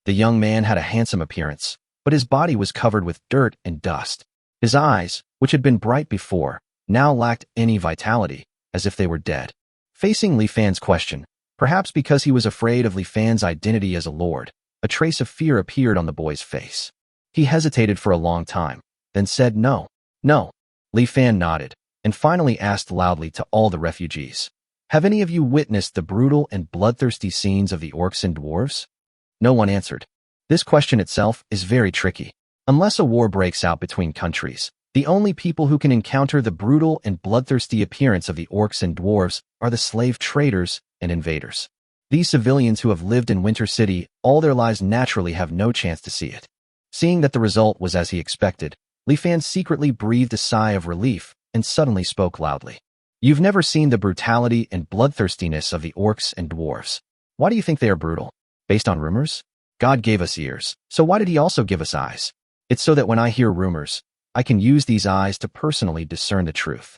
The young man had a handsome appearance, but his body was covered with dirt and dust. His eyes, which had been bright before, now lacked any vitality, as if they were dead. Facing Li Fan's question, perhaps because he was afraid of Li Fan's identity as a lord, a trace of fear appeared on the boy's face. He hesitated for a long time, then said no. "No." Li Fan nodded, and finally asked loudly to all the refugees, "Have any of you witnessed the brutal and bloodthirsty scenes of the orcs and dwarves?" No one answered. This question itself is very tricky. Unless a war breaks out between countries, the only people who can encounter the brutal and bloodthirsty appearance of the orcs and dwarves are the slave traders and invaders. These civilians who have lived in Winter City all their lives naturally have no chance to see it. Seeing that the result was as he expected, Li Fan secretly breathed a sigh of relief and suddenly spoke loudly. "You've never seen the brutality and bloodthirstiness of the orcs and dwarves. Why do you think they are brutal? Based on rumors? God gave us ears, so why did he also give us eyes? It's so that when I hear rumors, I can use these eyes to personally discern the truth.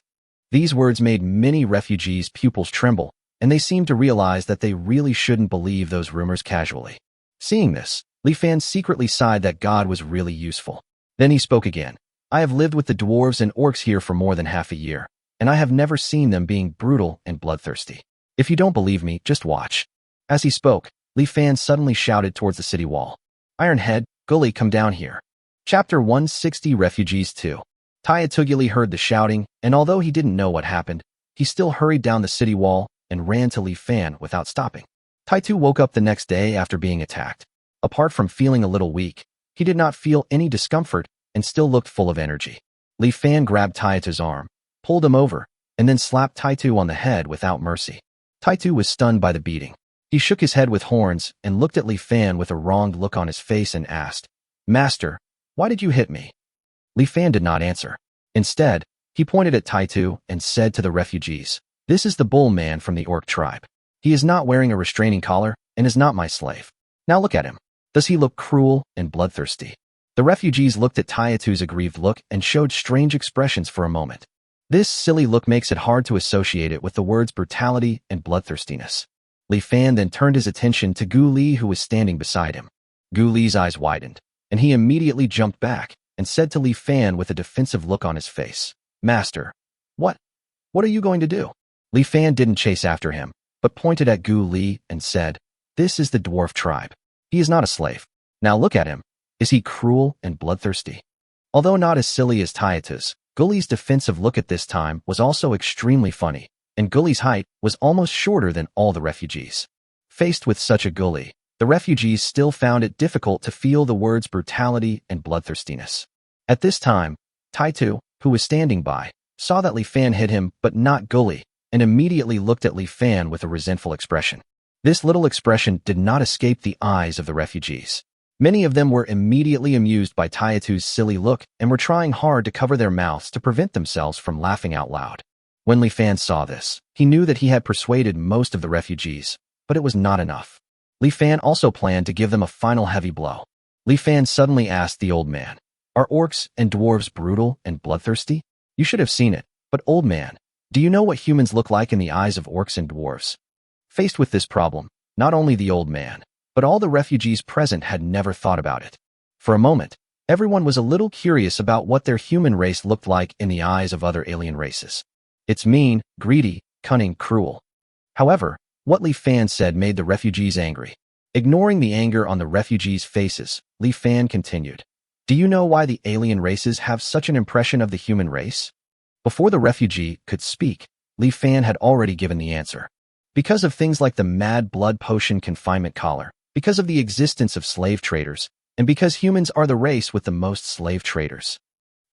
These words made many refugees' pupils tremble, and they seemed to realize that they really shouldn't believe those rumors casually. Seeing this, Li Fan secretly sighed that God was really useful. Then he spoke again. I have lived with the dwarves and orcs here for more than half a year, and I have never seen them being brutal and bloodthirsty. If you don't believe me, just watch. As he spoke, Li Fan suddenly shouted towards the city wall. Ironhead, Gully, come down here. Chapter 160 Refugees 2. Tayatuguli heard the shouting, and although he didn't know what happened, he still hurried down the city wall and ran to Li Fan without stopping. Taitu woke up the next day after being attacked. Apart from feeling a little weak, he did not feel any discomfort and still looked full of energy. Li Fan grabbed Taiatu's arm, pulled him over, and then slapped Taitu on the head without mercy. Taitu was stunned by the beating. He shook his head with horns and looked at Li Fan with a wronged look on his face and asked, Master, why did you hit me? Li Fan did not answer. Instead, he pointed at Taitu and said to the refugees, This is the bull man from the orc tribe. He is not wearing a restraining collar and is not my slave. Now look at him. Does he look cruel and bloodthirsty? The refugees looked at Tayatu's aggrieved look and showed strange expressions for a moment. This silly look makes it hard to associate it with the words brutality and bloodthirstiness. Li Fan then turned his attention to Gu Li, who was standing beside him. Gu Li's eyes widened, and he immediately jumped back and said to Li Fan with a defensive look on his face, Master, what are you going to do? Li Fan didn't chase after him, but pointed at Gu Li and said, This is the dwarf tribe. He is not a slave. Now look at him. Is he cruel and bloodthirsty? Although not as silly as Tayatu's, Gully's defensive look at this time was also extremely funny, and Gully's height was almost shorter than all the refugees. Faced with such a Gully, the refugees still found it difficult to feel the words brutality and bloodthirstiness. At this time, Taitu, who was standing by, saw that Li Fan hit him but not Gully, and immediately looked at Li Fan with a resentful expression. This little expression did not escape the eyes of the refugees. Many of them were immediately amused by Tayatu's silly look and were trying hard to cover their mouths to prevent themselves from laughing out loud. When Li Fan saw this, he knew that he had persuaded most of the refugees, but it was not enough. Li Fan also planned to give them a final heavy blow. Li Fan suddenly asked the old man, Are orcs and dwarves brutal and bloodthirsty? You should have seen it, but old man, do you know what humans look like in the eyes of orcs and dwarves? Faced with this problem, not only the old man, but all the refugees present had never thought about it. For a moment, everyone was a little curious about what their human race looked like in the eyes of other alien races. It's mean, greedy, cunning, cruel. However, what Li Fan said made the refugees angry. Ignoring the anger on the refugees' faces, Li Fan continued, Do you know why the alien races have such an impression of the human race? Before the refugee could speak, Li Fan had already given the answer. Because of things like the mad blood potion confinement collar, because of the existence of slave traders, and because humans are the race with the most slave traders.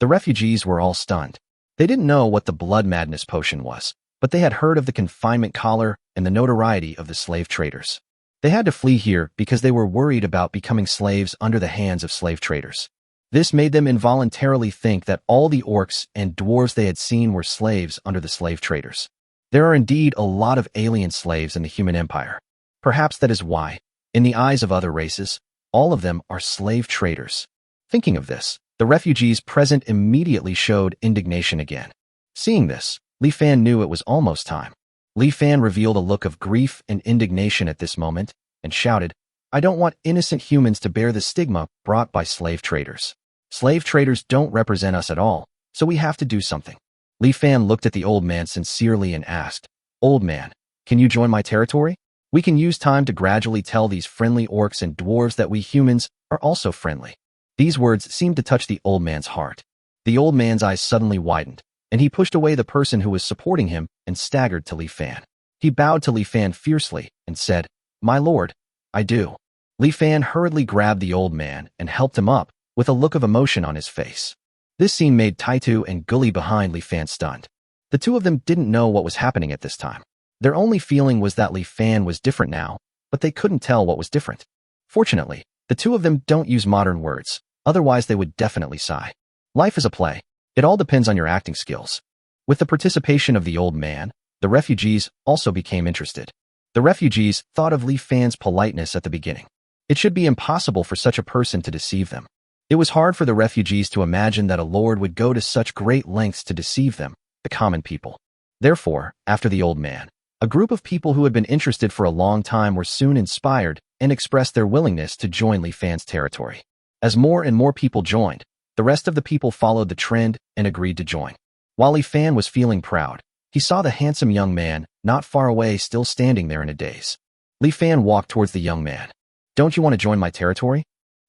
The refugees were all stunned. They didn't know what the blood madness potion was, but they had heard of the confinement collar and the notoriety of the slave traders. They had to flee here because they were worried about becoming slaves under the hands of slave traders. This made them involuntarily think that all the orcs and dwarves they had seen were slaves under the slave traders. There are indeed a lot of alien slaves in the human empire. Perhaps that is why, in the eyes of other races, all of them are slave traders. Thinking of this, the refugees present immediately showed indignation again. Seeing this, Li Fan knew it was almost time. Li Fan revealed a look of grief and indignation at this moment and shouted, I don't want innocent humans to bear the stigma brought by slave traders. Slave traders don't represent us at all, so we have to do something. Li Fan looked at the old man sincerely and asked, Old man, can you join my territory? We can use time to gradually tell these friendly orcs and dwarves that we humans are also friendly. These words seemed to touch the old man's heart. The old man's eyes suddenly widened, and he pushed away the person who was supporting him and staggered to Li Fan. He bowed to Li Fan fiercely and said, My lord, I do. Li Fan hurriedly grabbed the old man and helped him up with a look of emotion on his face. This scene made Taitu and Gully behind Li Fan stunned. The two of them didn't know what was happening at this time. Their only feeling was that Li Fan was different now, but they couldn't tell what was different. Fortunately, the two of them don't use modern words, otherwise they would definitely sigh. Life is a play. It all depends on your acting skills. With the participation of the old man, the refugees also became interested. The refugees thought of Li Fan's politeness at the beginning. It should be impossible for such a person to deceive them. It was hard for the refugees to imagine that a lord would go to such great lengths to deceive them, the common people. Therefore, after the old man, a group of people who had been interested for a long time were soon inspired and expressed their willingness to join Li Fan's territory. As more and more people joined, the rest of the people followed the trend and agreed to join. While Li Fan was feeling proud, he saw the handsome young man not far away still standing there in a daze. Li Fan walked towards the young man. "Don't you want to join my territory?"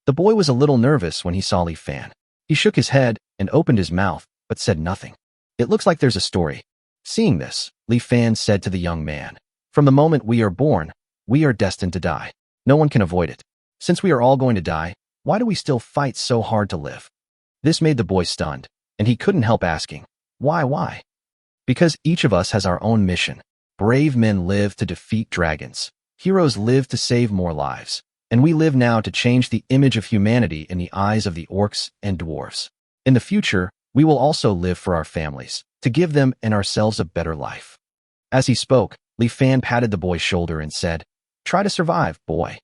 The boy was a little nervous when he saw Li Fan. He shook his head and opened his mouth, but said nothing. "It looks like there's a story." Seeing this, Li Fan said to the young man, "From the moment we are born, we are destined to die. No one can avoid it. Since we are all going to die, why do we still fight so hard to live?" This made the boy stunned, and he couldn't help asking, Why? Because each of us has our own mission. Brave men live to defeat dragons. Heroes live to save more lives. And we live now to change the image of humanity in the eyes of the orcs and dwarves. In the future, we will also live for our families, to give them and ourselves a better life. As he spoke, Li Fan patted the boy's shoulder and said, "Try to survive, boy."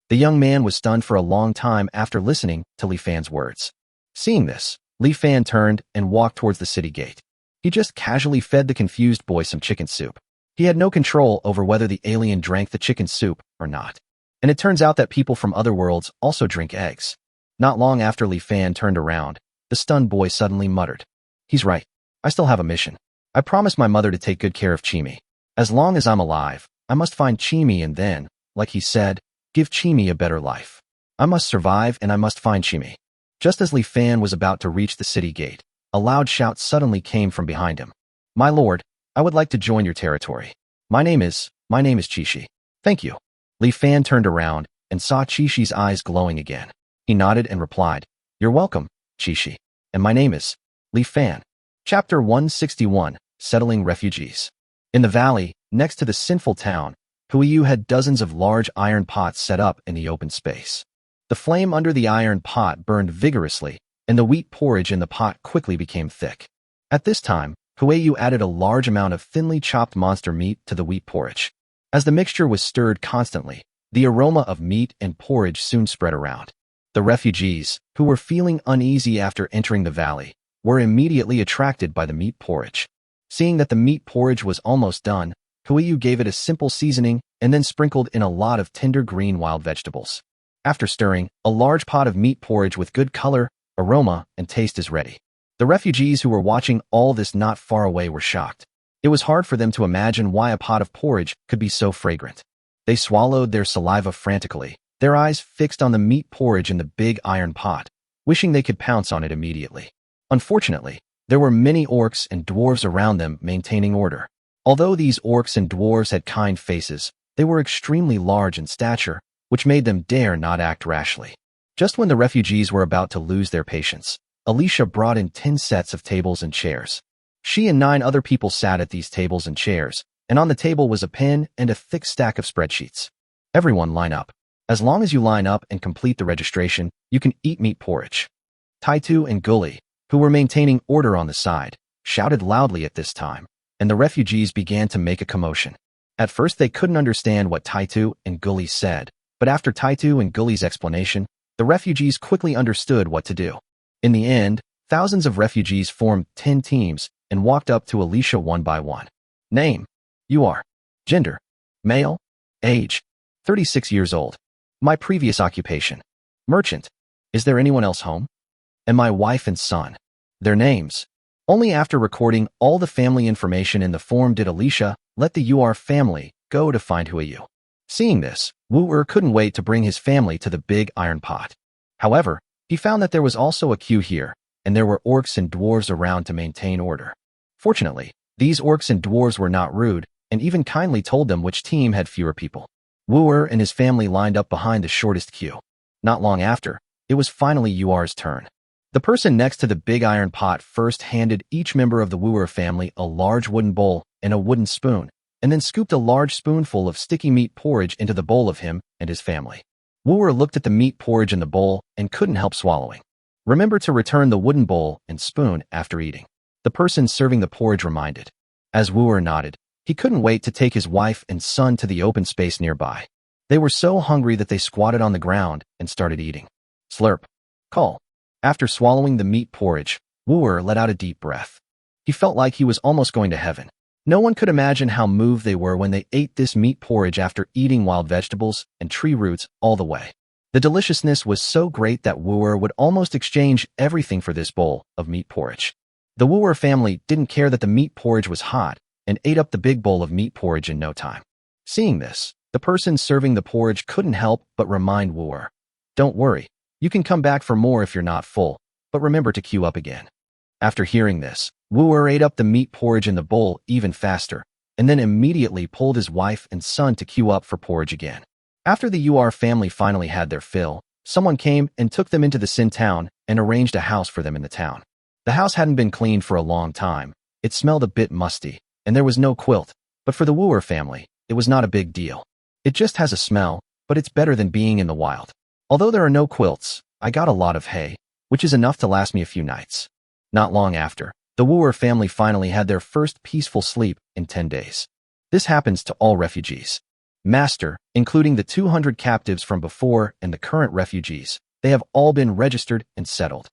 The young man was stunned for a long time after listening to Li Fan's words. Seeing this, Li Fan turned and walked towards the city gate. He just casually fed the confused boy some chicken soup. He had no control over whether the alien drank the chicken soup or not. And it turns out that people from other worlds also drink eggs. Not long after Li Fan turned around, the stunned boy suddenly muttered, "He's right. I still have a mission. I promised my mother to take good care of Chimi. As long as I'm alive, I must find Chimi and then, like he said, give Chimi a better life. I must survive and I must find Chimi." Just as Li Fan was about to reach the city gate, a loud shout suddenly came from behind him. "My lord, I would like to join your territory. My name is Chishi." "Thank you." Li Fan turned around and saw Chishi's eyes glowing again. He nodded and replied, "You're welcome, Chishi. And my name is Li Fan." Chapter 161, Settling Refugees. In the valley, next to the sinful town, Huiyu had dozens of large iron pots set up in the open space. The flame under the iron pot burned vigorously, and the wheat porridge in the pot quickly became thick. At this time, Huiyu added a large amount of thinly chopped monster meat to the wheat porridge. As the mixture was stirred constantly, the aroma of meat and porridge soon spread around. The refugees, who were feeling uneasy after entering the valley, were immediately attracted by the meat porridge. Seeing that the meat porridge was almost done, Huiyu gave it a simple seasoning and then sprinkled in a lot of tender green wild vegetables. After stirring, a large pot of meat porridge with good color, aroma, and taste is ready. The refugees who were watching all this not far away were shocked. It was hard for them to imagine why a pot of porridge could be so fragrant. They swallowed their saliva frantically, their eyes fixed on the meat porridge in the big iron pot, wishing they could pounce on it immediately. Unfortunately, there were many orcs and dwarves around them maintaining order. Although these orcs and dwarves had kind faces, they were extremely large in stature, which made them dare not act rashly. Just when the refugees were about to lose their patience, Alicia brought in 10 sets of tables and chairs. She and 9 other people sat at these tables and chairs, and on the table was a pen and a thick stack of spreadsheets. "Everyone line up. As long as you line up and complete the registration, you can eat meat porridge." Taitu and Gully, who were maintaining order on the side, shouted loudly at this time, and the refugees began to make a commotion. At first they couldn't understand what Taitu and Gully said, but after Taitu and Gully's explanation, the refugees quickly understood what to do. In the end, thousands of refugees formed 10 teams and walked up to Alicia one by one. Name: you are. Gender: male. Age: 36 years old. My previous occupation: merchant. Is there anyone else home? And my wife and son. Their names. Only after recording all the family information in the form did Alicia let the UR family go to find Huiyu. Seeing this, Wu couldn't wait to bring his family to the big iron pot. However, he found that there was also a queue here, and there were orcs and dwarves around to maintain order. Fortunately, these orcs and dwarves were not rude, and even kindly told them which team had fewer people. Wu and his family lined up behind the shortest queue. Not long after, it was finally UR's turn. The person next to the big iron pot first handed each member of the Wu family a large wooden bowl and a wooden spoon, and then scooped a large spoonful of sticky meat porridge into the bowl of him and his family. Wu looked at the meat porridge in the bowl and couldn't help swallowing. Remember to return the wooden bowl and spoon after eating, the person serving the porridge reminded. As Wu nodded, he couldn't wait to take his wife and son to the open space nearby. They were so hungry that they squatted on the ground and started eating. Slurp. Call. After swallowing the meat porridge, Wooer let out a deep breath. He felt like he was almost going to heaven. No one could imagine how moved they were when they ate this meat porridge after eating wild vegetables and tree roots all the way. The deliciousness was so great that Wooer would almost exchange everything for this bowl of meat porridge. The Wooer family didn't care that the meat porridge was hot and ate up the big bowl of meat porridge in no time. Seeing this, the person serving the porridge couldn't help but remind Wooer, "Don't worry, you can come back for more if you're not full, but remember to queue up again." After hearing this, Wooer ate up the meat porridge in the bowl even faster, and then immediately pulled his wife and son to queue up for porridge again. After the Uar family finally had their fill, someone came and took them into the Sin town and arranged a house for them in the town. The house hadn't been cleaned for a long time. It smelled a bit musty, and there was no quilt, but for the Wooer family, it was not a big deal. It just has a smell, but it's better than being in the wild. Although there are no quilts, I got a lot of hay, which is enough to last me a few nights. Not long after, the Wooer family finally had their first peaceful sleep in 10 days. This happens to all refugees. Master, including the 200 captives from before and the current refugees, they have all been registered and settled.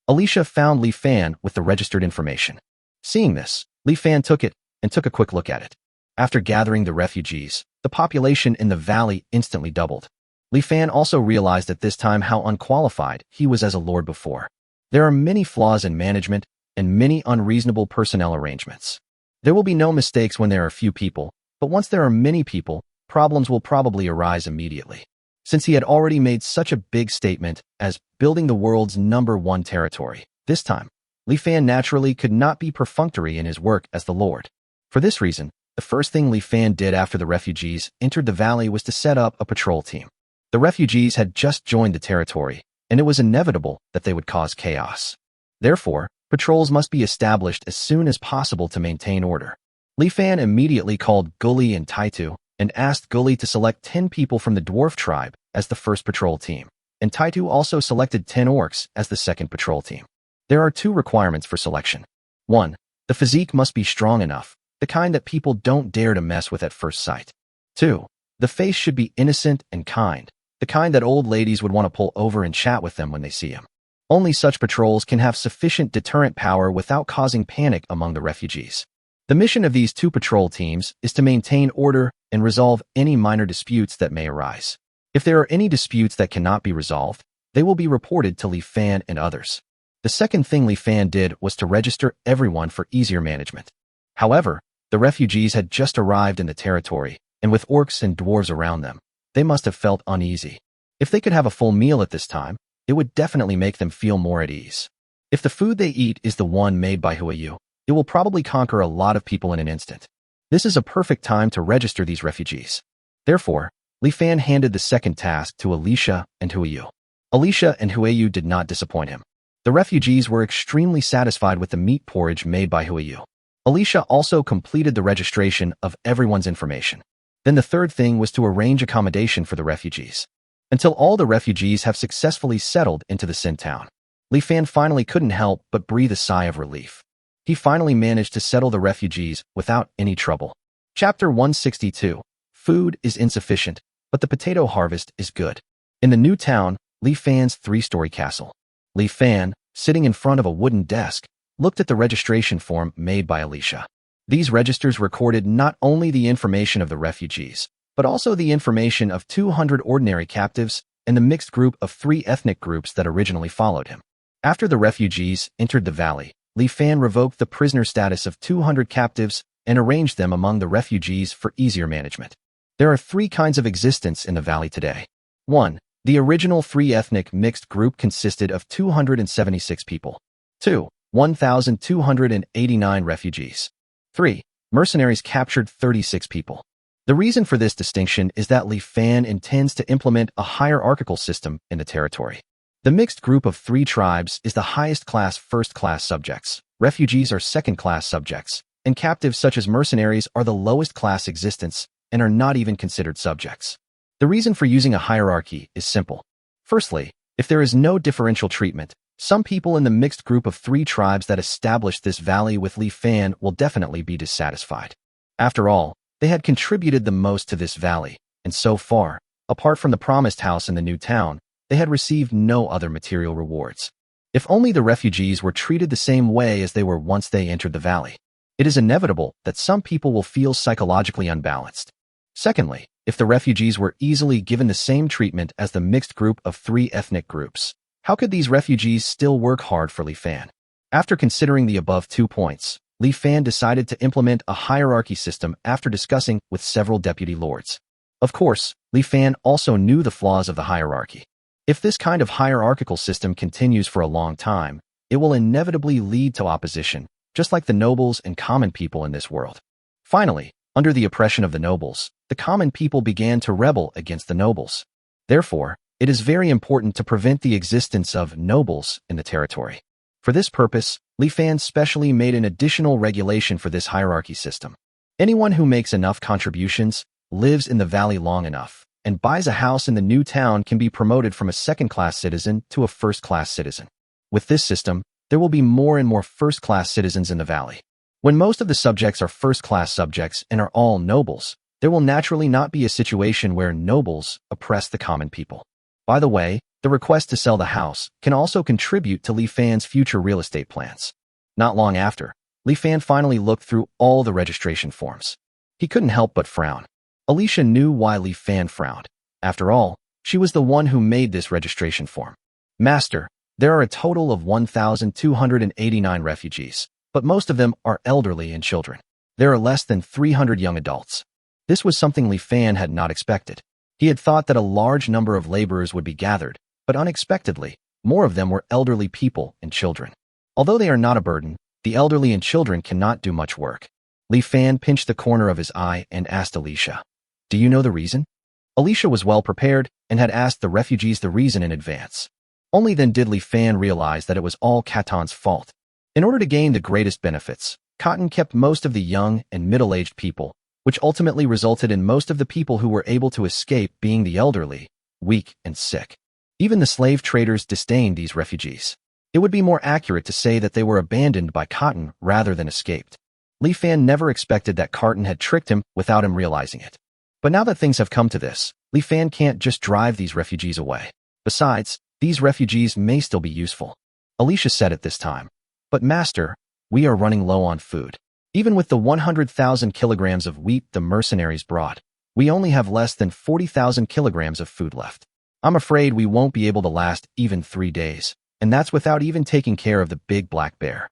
Alicia found Li Fan with the registered information. Seeing this, Li Fan took it and took a quick look at it. After gathering the refugees, the population in the valley instantly doubled. Li Fan also realized at this time how unqualified he was as a lord before. There are many flaws in management and many unreasonable personnel arrangements. There will be no mistakes when there are few people, but once there are many people, problems will probably arise immediately. Since he had already made such a big statement as building the world's #1 territory, this time, Li Fan naturally could not be perfunctory in his work as the Lord. For this reason, the first thing Li Fan did after the refugees entered the valley was to set up a patrol team. The refugees had just joined the territory, and it was inevitable that they would cause chaos. Therefore, patrols must be established as soon as possible to maintain order. Li Fan immediately called Gully and Taitu and asked Gully to select 10 people from the dwarf tribe as the first patrol team, and Taitu also selected 10 orcs as the second patrol team. There are 2 requirements for selection. 1. The physique must be strong enough, the kind that people don't dare to mess with at first sight. 2. The face should be innocent and kind, the kind that old ladies would want to pull over and chat with them when they see him. Only such patrols can have sufficient deterrent power without causing panic among the refugees. The mission of these 2 patrol teams is to maintain order and resolve any minor disputes that may arise. If there are any disputes that cannot be resolved, they will be reported to Li Fan and others. The second thing Li Fan did was to register everyone for easier management. However, the refugees had just arrived in the territory, and with orcs and dwarves around them, they must have felt uneasy. If they could have a full meal at this time, it would definitely make them feel more at ease. If the food they eat is the one made by Huayu, it will probably conquer a lot of people in an instant. This is a perfect time to register these refugees. Therefore, Li Fan handed the second task to Alicia and Huayu. Alicia and Huayu did not disappoint him. The refugees were extremely satisfied with the meat porridge made by Huayu. Alicia also completed the registration of everyone's information. Then the third thing was to arrange accommodation for the refugees. Until all the refugees have successfully settled into the Sin town, Li Fan finally couldn't help but breathe a sigh of relief. He finally managed to settle the refugees without any trouble. Chapter 162. Food is insufficient, but the potato harvest is good. In the new town, Li Fan's 3-story castle. Li Fan, sitting in front of a wooden desk, looked at the registration form made by Alicia. These registers recorded not only the information of the refugees, but also the information of 200 ordinary captives and the mixed group of 3 ethnic groups that originally followed him. After the refugees entered the valley, Li Fan revoked the prisoner status of 200 captives and arranged them among the refugees for easier management. There are 3 kinds of existence in the valley today. 1. The original 3 ethnic mixed group consisted of 276 people. 2. 1,289 refugees. 3. Mercenaries captured 36 people. The reason for this distinction is that Li Fan intends to implement a hierarchical system in the territory. The mixed group of 3 tribes is the highest class first-class subjects, refugees are second-class subjects, and captives such as mercenaries are the lowest class existence and are not even considered subjects. The reason for using a hierarchy is simple. Firstly, if there is no differential treatment, some people in the mixed group of 3 tribes that established this valley with Li Fan will definitely be dissatisfied. After all, they had contributed the most to this valley, and so far, Apart from the promised house in the new town, they had received no other material rewards. If only the refugees were treated the same way as they were once they entered the valley. It is inevitable that some people will feel psychologically unbalanced. Secondly, if the refugees were easily given the same treatment as the mixed group of 3 ethnic groups, how could these refugees still work hard for Li Fan? After considering the above 2 points, Li Fan decided to implement a hierarchy system after discussing with several deputy lords. Of course, Li Fan also knew the flaws of the hierarchy. If this kind of hierarchical system continues for a long time, it will inevitably lead to opposition, just like the nobles and common people in this world. Finally, under the oppression of the nobles, the common people began to rebel against the nobles. Therefore, it is very important to prevent the existence of nobles in the territory. For this purpose, Li Fan specially made an additional regulation for this hierarchy system. Anyone who makes enough contributions, lives in the valley long enough, and buys a house in the new town can be promoted from a second-class citizen to a first-class citizen. With this system, there will be more and more first-class citizens in the valley. When most of the subjects are first-class subjects and are all nobles, there will naturally not be a situation where nobles oppress the common people. By the way, the request to sell the house can also contribute to Li Fan's future real estate plans. Not long after, Li Fan finally looked through all the registration forms. He couldn't help but frown. Alicia knew why Li Fan frowned. After all, she was the one who made this registration form. Master, there are a total of 1,289 refugees, but most of them are elderly and children. There are less than 300 young adults. This was something Li Fan had not expected. He had thought that a large number of laborers would be gathered, but unexpectedly, more of them were elderly people and children. Although they are not a burden, the elderly and children cannot do much work. Li Fan pinched the corner of his eye and asked Alicia, "Do you know the reason?" Alicia was well prepared and had asked the refugees the reason in advance. Only then did Li Fan realize that it was all Caton's fault. In order to gain the greatest benefits, Cotton kept most of the young and middle-aged people, which ultimately resulted in most of the people who were able to escape being the elderly, weak, and sick. Even the slave traders disdained these refugees. It would be more accurate to say that they were abandoned by Cotton rather than escaped. Li Fan never expected that Cotton had tricked him without him realizing it. But now that things have come to this, Li Fan can't just drive these refugees away. Besides, these refugees may still be useful. Alicia said at this time, "But master, we are running low on food. Even with the 100,000 kilograms of wheat the mercenaries brought, we only have less than 40,000 kilograms of food left. I'm afraid we won't be able to last even 3 days, and that's without even taking care of the big black bear."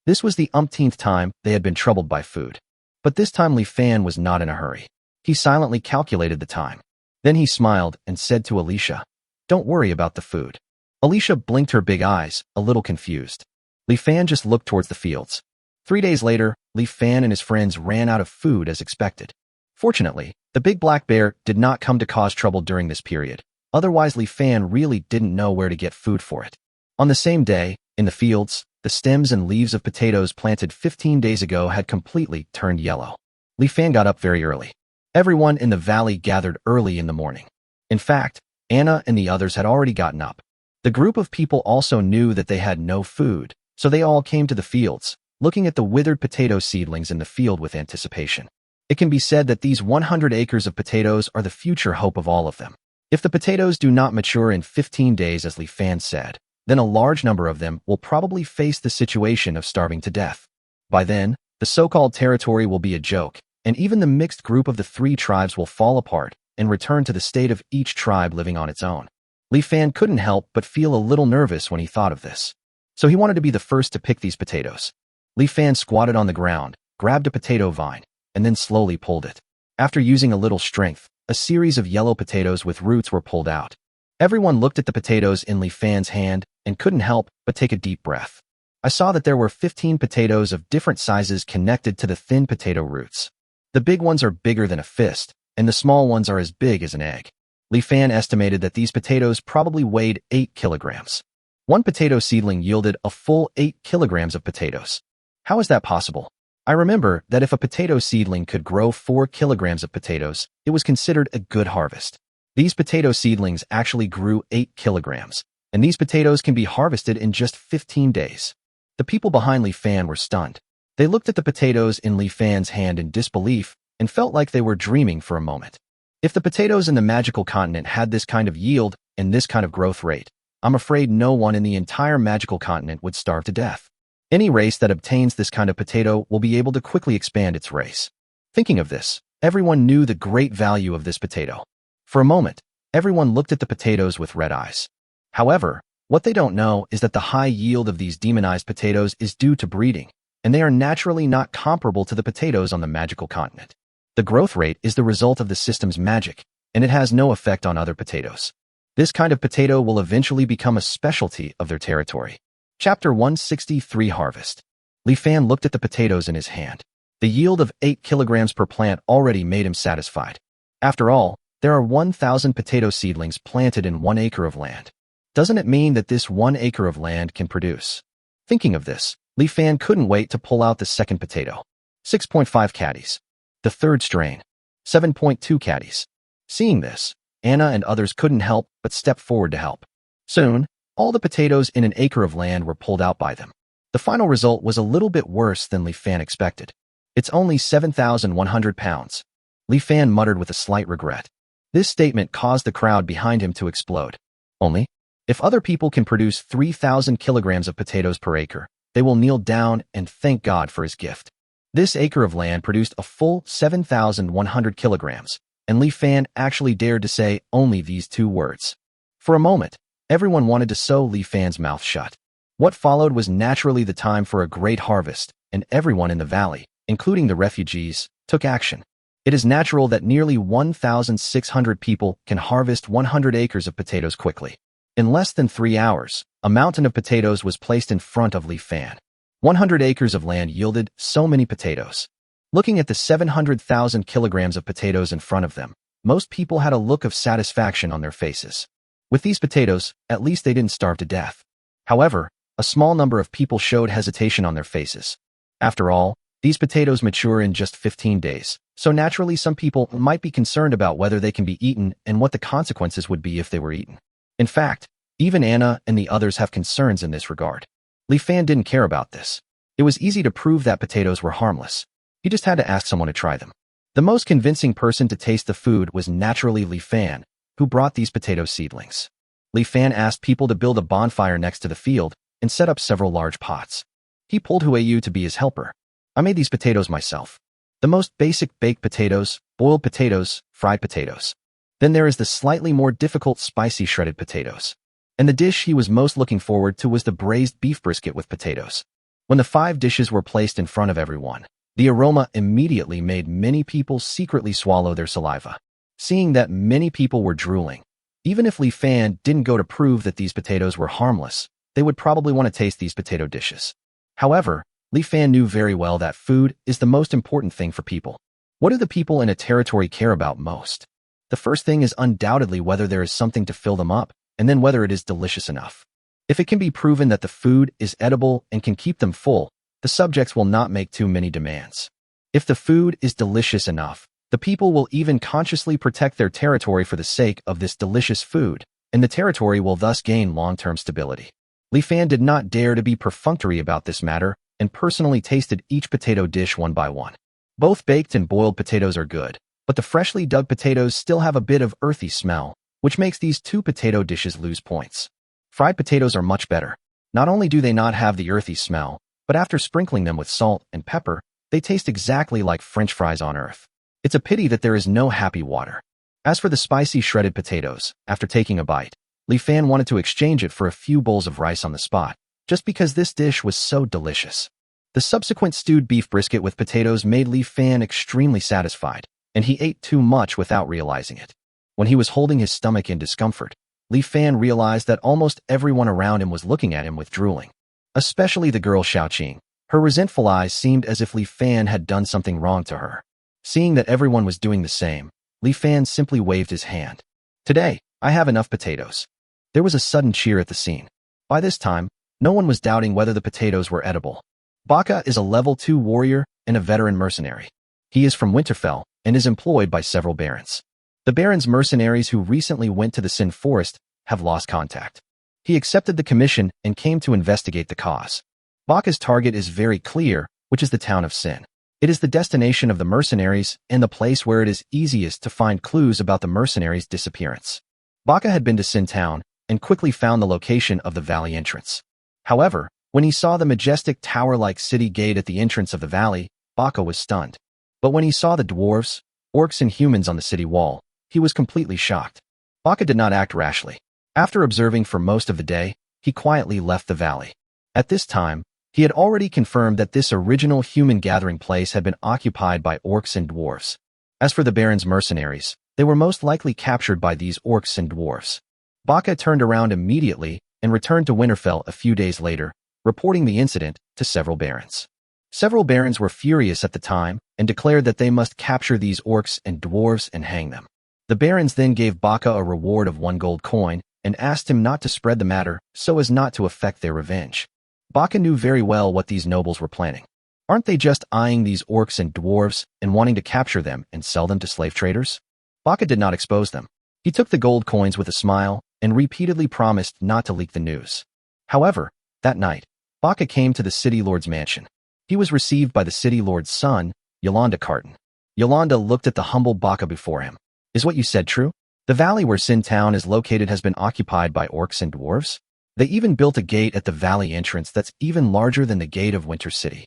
This was the umpteenth time they had been troubled by food. But this time Li Fan was not in a hurry. He silently calculated the time. Then he smiled and said to Alicia, "Don't worry about the food." Alicia blinked her big eyes, a little confused. Li Fan just looked towards the fields. 3 days later, Li Fan and his friends ran out of food as expected. Fortunately, the big black bear did not come to cause trouble during this period. Otherwise, Li Fan really didn't know where to get food for it. On the same day, in the fields, the stems and leaves of potatoes planted 15 days ago had completely turned yellow. Li Fan got up very early. Everyone in the valley gathered early in the morning. In fact, Anna and the others had already gotten up. The group of people also knew that they had no food, so they all came to the fields, looking at the withered potato seedlings in the field with anticipation. It can be said that these 100 acres of potatoes are the future hope of all of them. If the potatoes do not mature in 15 days, as Li Fan said, then a large number of them will probably face the situation of starving to death. By then, the so-called territory will be a joke, and even the mixed group of the 3 tribes will fall apart and return to the state of each tribe living on its own. Li Fan couldn't help but feel a little nervous when he thought of this. So he wanted to be the first to pick these potatoes. Li Fan squatted on the ground, grabbed a potato vine, and then slowly pulled it. After using a little strength, a series of yellow potatoes with roots were pulled out. Everyone looked at the potatoes in Li Fan's hand and couldn't help but take a deep breath. I saw that there were 15 potatoes of different sizes connected to the thin potato roots. The big ones are bigger than a fist, and the small ones are as big as an egg. Li Fan estimated that these potatoes probably weighed 8 kilograms. One potato seedling yielded a full 8 kilograms of potatoes. How is that possible? I remember that if a potato seedling could grow 4 kilograms of potatoes, it was considered a good harvest. These potato seedlings actually grew 8 kilograms, and these potatoes can be harvested in just 15 days. The people behind Li Fan were stunned. They looked at the potatoes in Li Fan's hand in disbelief and felt like they were dreaming for a moment. If the potatoes in the magical continent had this kind of yield and this kind of growth rate, I'm afraid no one in the entire magical continent would starve to death. Any race that obtains this kind of potato will be able to quickly expand its race. Thinking of this, everyone knew the great value of this potato. For a moment, everyone looked at the potatoes with red eyes. However, what they don't know is that the high yield of these demonized potatoes is due to breeding, and they are naturally not comparable to the potatoes on the magical continent. The growth rate is the result of the system's magic, and it has no effect on other potatoes. This kind of potato will eventually become a specialty of their territory. Chapter 163 Harvest. Li Fan looked at the potatoes in his hand. The yield of 8 kilograms per plant already made him satisfied. After all, there are 1,000 potato seedlings planted in 1 acre of land. Doesn't it mean that this 1 acre of land can produce? Thinking of this, Li Fan couldn't wait to pull out the second potato. 6.5 caddies. The third strain. 7.2 caddies. Seeing this, Anna and others couldn't help but step forward to help. Soon, all the potatoes in an acre of land were pulled out by them. The final result was a little bit worse than Li Fan expected. It's only 7,100 pounds. Li Fan muttered with a slight regret. This statement caused the crowd behind him to explode. Only, if other people can produce 3,000 kilograms of potatoes per acre, they will kneel down and thank God for his gift. This acre of land produced a full 7,100 kilograms, and Li Fan actually dared to say only these 2 words. For a moment, everyone wanted to sew Li Fan's mouth shut. What followed was naturally the time for a great harvest, and everyone in the valley, including the refugees, took action. It is natural that nearly 1,600 people can harvest 100 acres of potatoes quickly. In less than 3 hours, a mountain of potatoes was placed in front of Li Fan. 100 acres of land yielded so many potatoes. Looking at the 700,000 kilograms of potatoes in front of them, most people had a look of satisfaction on their faces. With these potatoes, at least they didn't starve to death. However, a small number of people showed hesitation on their faces. After all, these potatoes mature in just 15 days, so naturally some people might be concerned about whether they can be eaten and what the consequences would be if they were eaten. In fact, even Anna and the others have concerns in this regard. Li Fan didn't care about this. It was easy to prove that potatoes were harmless. He just had to ask someone to try them. The most convincing person to taste the food was naturally Li Fan, who brought these potato seedlings. Li Fan asked people to build a bonfire next to the field and set up several large pots. He pulled Huayu to be his helper. I made these potatoes myself. The most basic baked potatoes, boiled potatoes, fried potatoes. Then there is the slightly more difficult spicy shredded potatoes. And the dish he was most looking forward to was the braised beef brisket with potatoes. When the 5 dishes were placed in front of everyone, the aroma immediately made many people secretly swallow their saliva. Seeing that many people were drooling, even if Li Fan didn't go to prove that these potatoes were harmless, they would probably want to taste these potato dishes. However, Li Fan knew very well that food is the most important thing for people. What do the people in a territory care about most? The first thing is undoubtedly whether there is something to fill them up, and then whether it is delicious enough. If it can be proven that the food is edible and can keep them full, the subjects will not make too many demands. If the food is delicious enough, the people will even consciously protect their territory for the sake of this delicious food, and the territory will thus gain long-term stability. Li Fan did not dare to be perfunctory about this matter and personally tasted each potato dish one by one. Both baked and boiled potatoes are good, but the freshly dug potatoes still have a bit of earthy smell, which makes these 2 potato dishes lose points. Fried potatoes are much better. Not only do they not have the earthy smell, but after sprinkling them with salt and pepper, they taste exactly like French fries on earth. It's a pity that there is no happy water. As for the spicy shredded potatoes, after taking a bite, Li Fan wanted to exchange it for a few bowls of rice on the spot, just because this dish was so delicious. The subsequent stewed beef brisket with potatoes made Li Fan extremely satisfied, and he ate too much without realizing it. When he was holding his stomach in discomfort, Li Fan realized that almost everyone around him was looking at him with drooling. Especially the girl Xiaoqing. Her resentful eyes seemed as if Li Fan had done something wrong to her. Seeing that everyone was doing the same, Li Fan simply waved his hand. Today, I have enough potatoes. There was a sudden cheer at the scene. By this time, no one was doubting whether the potatoes were edible. Baka is a level 2 warrior and a veteran mercenary. He is from Winterfell and is employed by several barons. The baron's mercenaries who recently went to the Sin Forest have lost contact. He accepted the commission and came to investigate the cause. Baka's target is very clear, which is the town of Sin. It is the destination of the mercenaries and the place where it is easiest to find clues about the mercenaries' disappearance. Baka had been to Sin Town and quickly found the location of the valley entrance. However, when he saw the majestic tower-like city gate at the entrance of the valley, Baka was stunned. But when he saw the dwarves, orcs and humans on the city wall, he was completely shocked. Baka did not act rashly. After observing for most of the day, he quietly left the valley. At this time, he had already confirmed that this original human gathering place had been occupied by orcs and dwarves. As for the Baron's mercenaries, they were most likely captured by these orcs and dwarves. Baka turned around immediately and returned to Winterfell a few days later, reporting the incident to several barons. Several barons were furious at the time and declared that they must capture these orcs and dwarves and hang them. The barons then gave Baka a reward of 1 gold coin and asked him not to spread the matter so as not to affect their revenge. Baka knew very well what these nobles were planning. Aren't they just eyeing these orcs and dwarves and wanting to capture them and sell them to slave traders? Baka did not expose them. He took the gold coins with a smile and repeatedly promised not to leak the news. However, that night, Baka came to the city lord's mansion. He was received by the city lord's son, Yolanda Carton. Yolanda looked at the humble Baka before him. Is what you said true? The valley where Sin Town is located has been occupied by orcs and dwarves? They even built a gate at the valley entrance that's even larger than the gate of Winter City.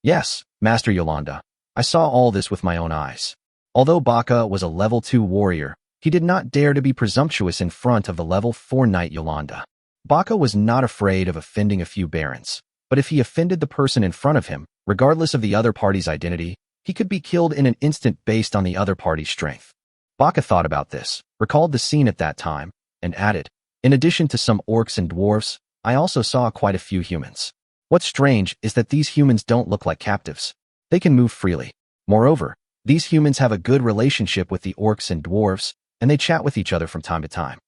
Yes, Master Yolanda. I saw all this with my own eyes. Although Baka was a level 2 warrior, he did not dare to be presumptuous in front of the level 4 knight Yolanda. Baka was not afraid of offending a few barons, but if he offended the person in front of him, regardless of the other party's identity, he could be killed in an instant based on the other party's strength. Baka thought about this, recalled the scene at that time, and added, in addition to some orcs and dwarves, I also saw quite a few humans. What's strange is that these humans don't look like captives. They can move freely. Moreover, these humans have a good relationship with the orcs and dwarves, and they chat with each other from time to time.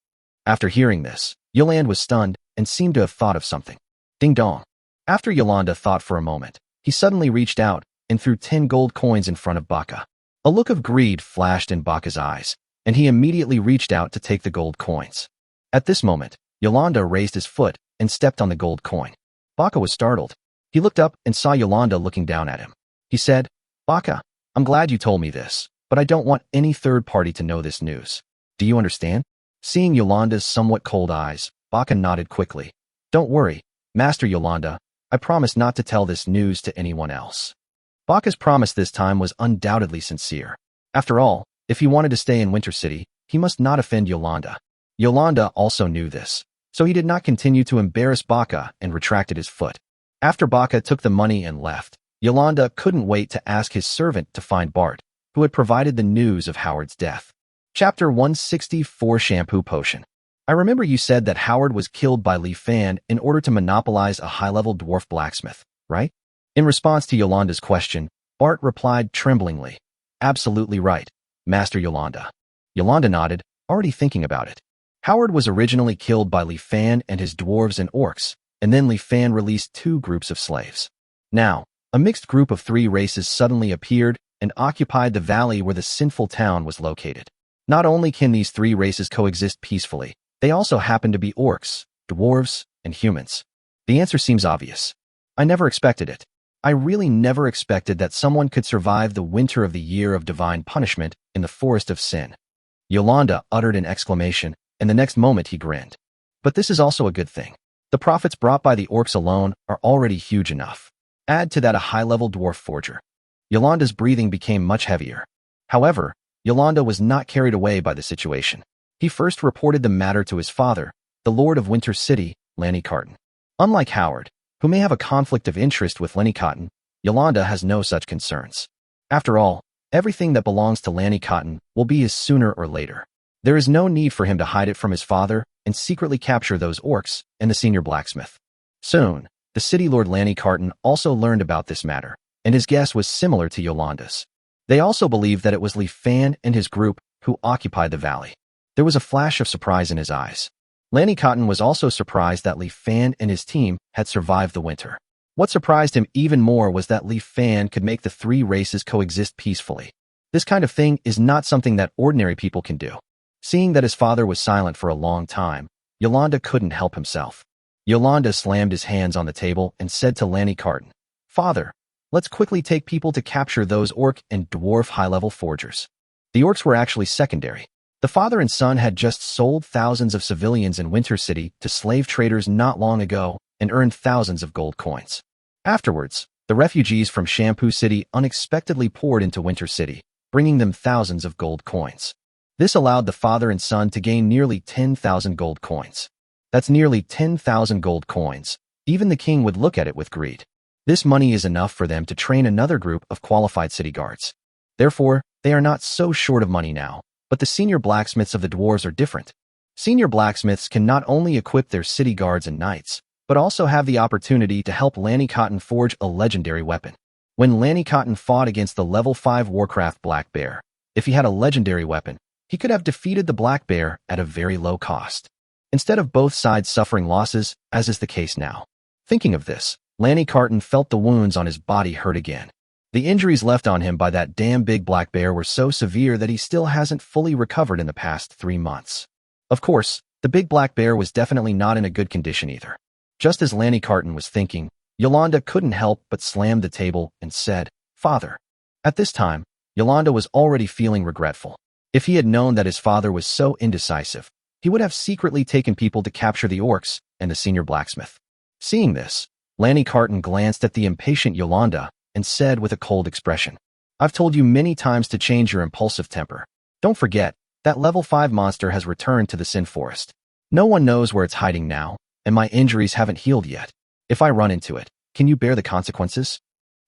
After hearing this, Yolanda was stunned and seemed to have thought of something. Ding dong. After Yolanda thought for a moment, he suddenly reached out and threw 10 gold coins in front of Baka. A look of greed flashed in Baka's eyes, and he immediately reached out to take the gold coins. At this moment, Yolanda raised his foot and stepped on the gold coin. Baka was startled. He looked up and saw Yolanda looking down at him. He said, Baka, I'm glad you told me this, but I don't want any third party to know this news. Do you understand? Seeing Yolanda's somewhat cold eyes, Baka nodded quickly. Don't worry, Master Yolanda, I promise not to tell this news to anyone else. Baka's promise this time was undoubtedly sincere. After all, if he wanted to stay in Winter City, he must not offend Yolanda. Yolanda also knew this, so he did not continue to embarrass Baka and retracted his foot. After Baka took the money and left, Yolanda couldn't wait to ask his servant to find Bart, who had provided the news of Howard's death. Chapter 164 Shampoo Potion. I remember you said that Howard was killed by Li Fan in order to monopolize a high-level dwarf blacksmith, right? In response to Yolanda's question, Bart replied tremblingly, Absolutely right, Master Yolanda. Yolanda nodded, already thinking about it. Howard was originally killed by Li Fan and his dwarves and orcs, and then Li Fan released 2 groups of slaves. Now, a mixed group of 3 races suddenly appeared and occupied the valley where the sinful town was located. Not only can these 3 races coexist peacefully, they also happen to be orcs, dwarves, and humans. The answer seems obvious. I never expected it. I really never expected that someone could survive the winter of the year of divine punishment in the forest of sin. Yolanda uttered an exclamation, and the next moment he grinned. But this is also a good thing. The profits brought by the orcs alone are already huge enough. Add to that a high-level dwarf forger. Yolanda's breathing became much heavier. However, Yolanda was not carried away by the situation. He first reported the matter to his father, the Lord of Winter City, Lanny Carton. Unlike Howard, who may have a conflict of interest with Lanny Cotton, Yolanda has no such concerns. After all, everything that belongs to Lanny Cotton will be his sooner or later. There is no need for him to hide it from his father and secretly capture those orcs and the senior blacksmith. Soon, the city lord Lanny Carton also learned about this matter, and his guess was similar to Yolanda's. They also believed that it was Li Fan and his group who occupied the valley. There was a flash of surprise in his eyes. Lanny Cotton was also surprised that Li Fan and his team had survived the winter. What surprised him even more was that Li Fan could make the 3 races coexist peacefully. This kind of thing is not something that ordinary people can do. Seeing that his father was silent for a long time, Yolanda couldn't help himself. Yolanda slammed his hands on the table and said to Lanny Carton, Father, let's quickly take people to capture those orc and dwarf high-level forgers. The orcs were actually secondary. The father and son had just sold thousands of civilians in Winter City to slave traders not long ago and earned thousands of gold coins. Afterwards, the refugees from Shampoo City unexpectedly poured into Winter City, bringing them thousands of gold coins. This allowed the father and son to gain nearly 10,000 gold coins. That's nearly 10,000 gold coins. Even the king would look at it with greed. This money is enough for them to train another group of qualified city guards. Therefore, they are not so short of money now, but the senior blacksmiths of the dwarves are different. Senior blacksmiths can not only equip their city guards and knights, but also have the opportunity to help Lanny Cotton forge a legendary weapon. When Lanny Cotton fought against the level 5 Warcraft Black Bear, if he had a legendary weapon, he could have defeated the Black Bear at a very low cost, instead of both sides suffering losses, as is the case now. Thinking of this, Lanny Cotton felt the wounds on his body hurt again. The injuries left on him by that damn big black bear were so severe that he still hasn't fully recovered in the past 3 months. Of course, the big black bear was definitely not in a good condition either. Just as Lanny Cotton was thinking, Yolanda couldn't help but slam the table and said, "Father." At this time, Yolanda was already feeling regretful. If he had known that his father was so indecisive, he would have secretly taken people to capture the orcs and the senior blacksmith. Seeing this, Lanny Cotton glanced at the impatient Yolanda and said with a cold expression, "I've told you many times to change your impulsive temper. Don't forget, that level 5 monster has returned to the Sin Forest. No one knows where it's hiding now, and my injuries haven't healed yet. If I run into it, can you bear the consequences?"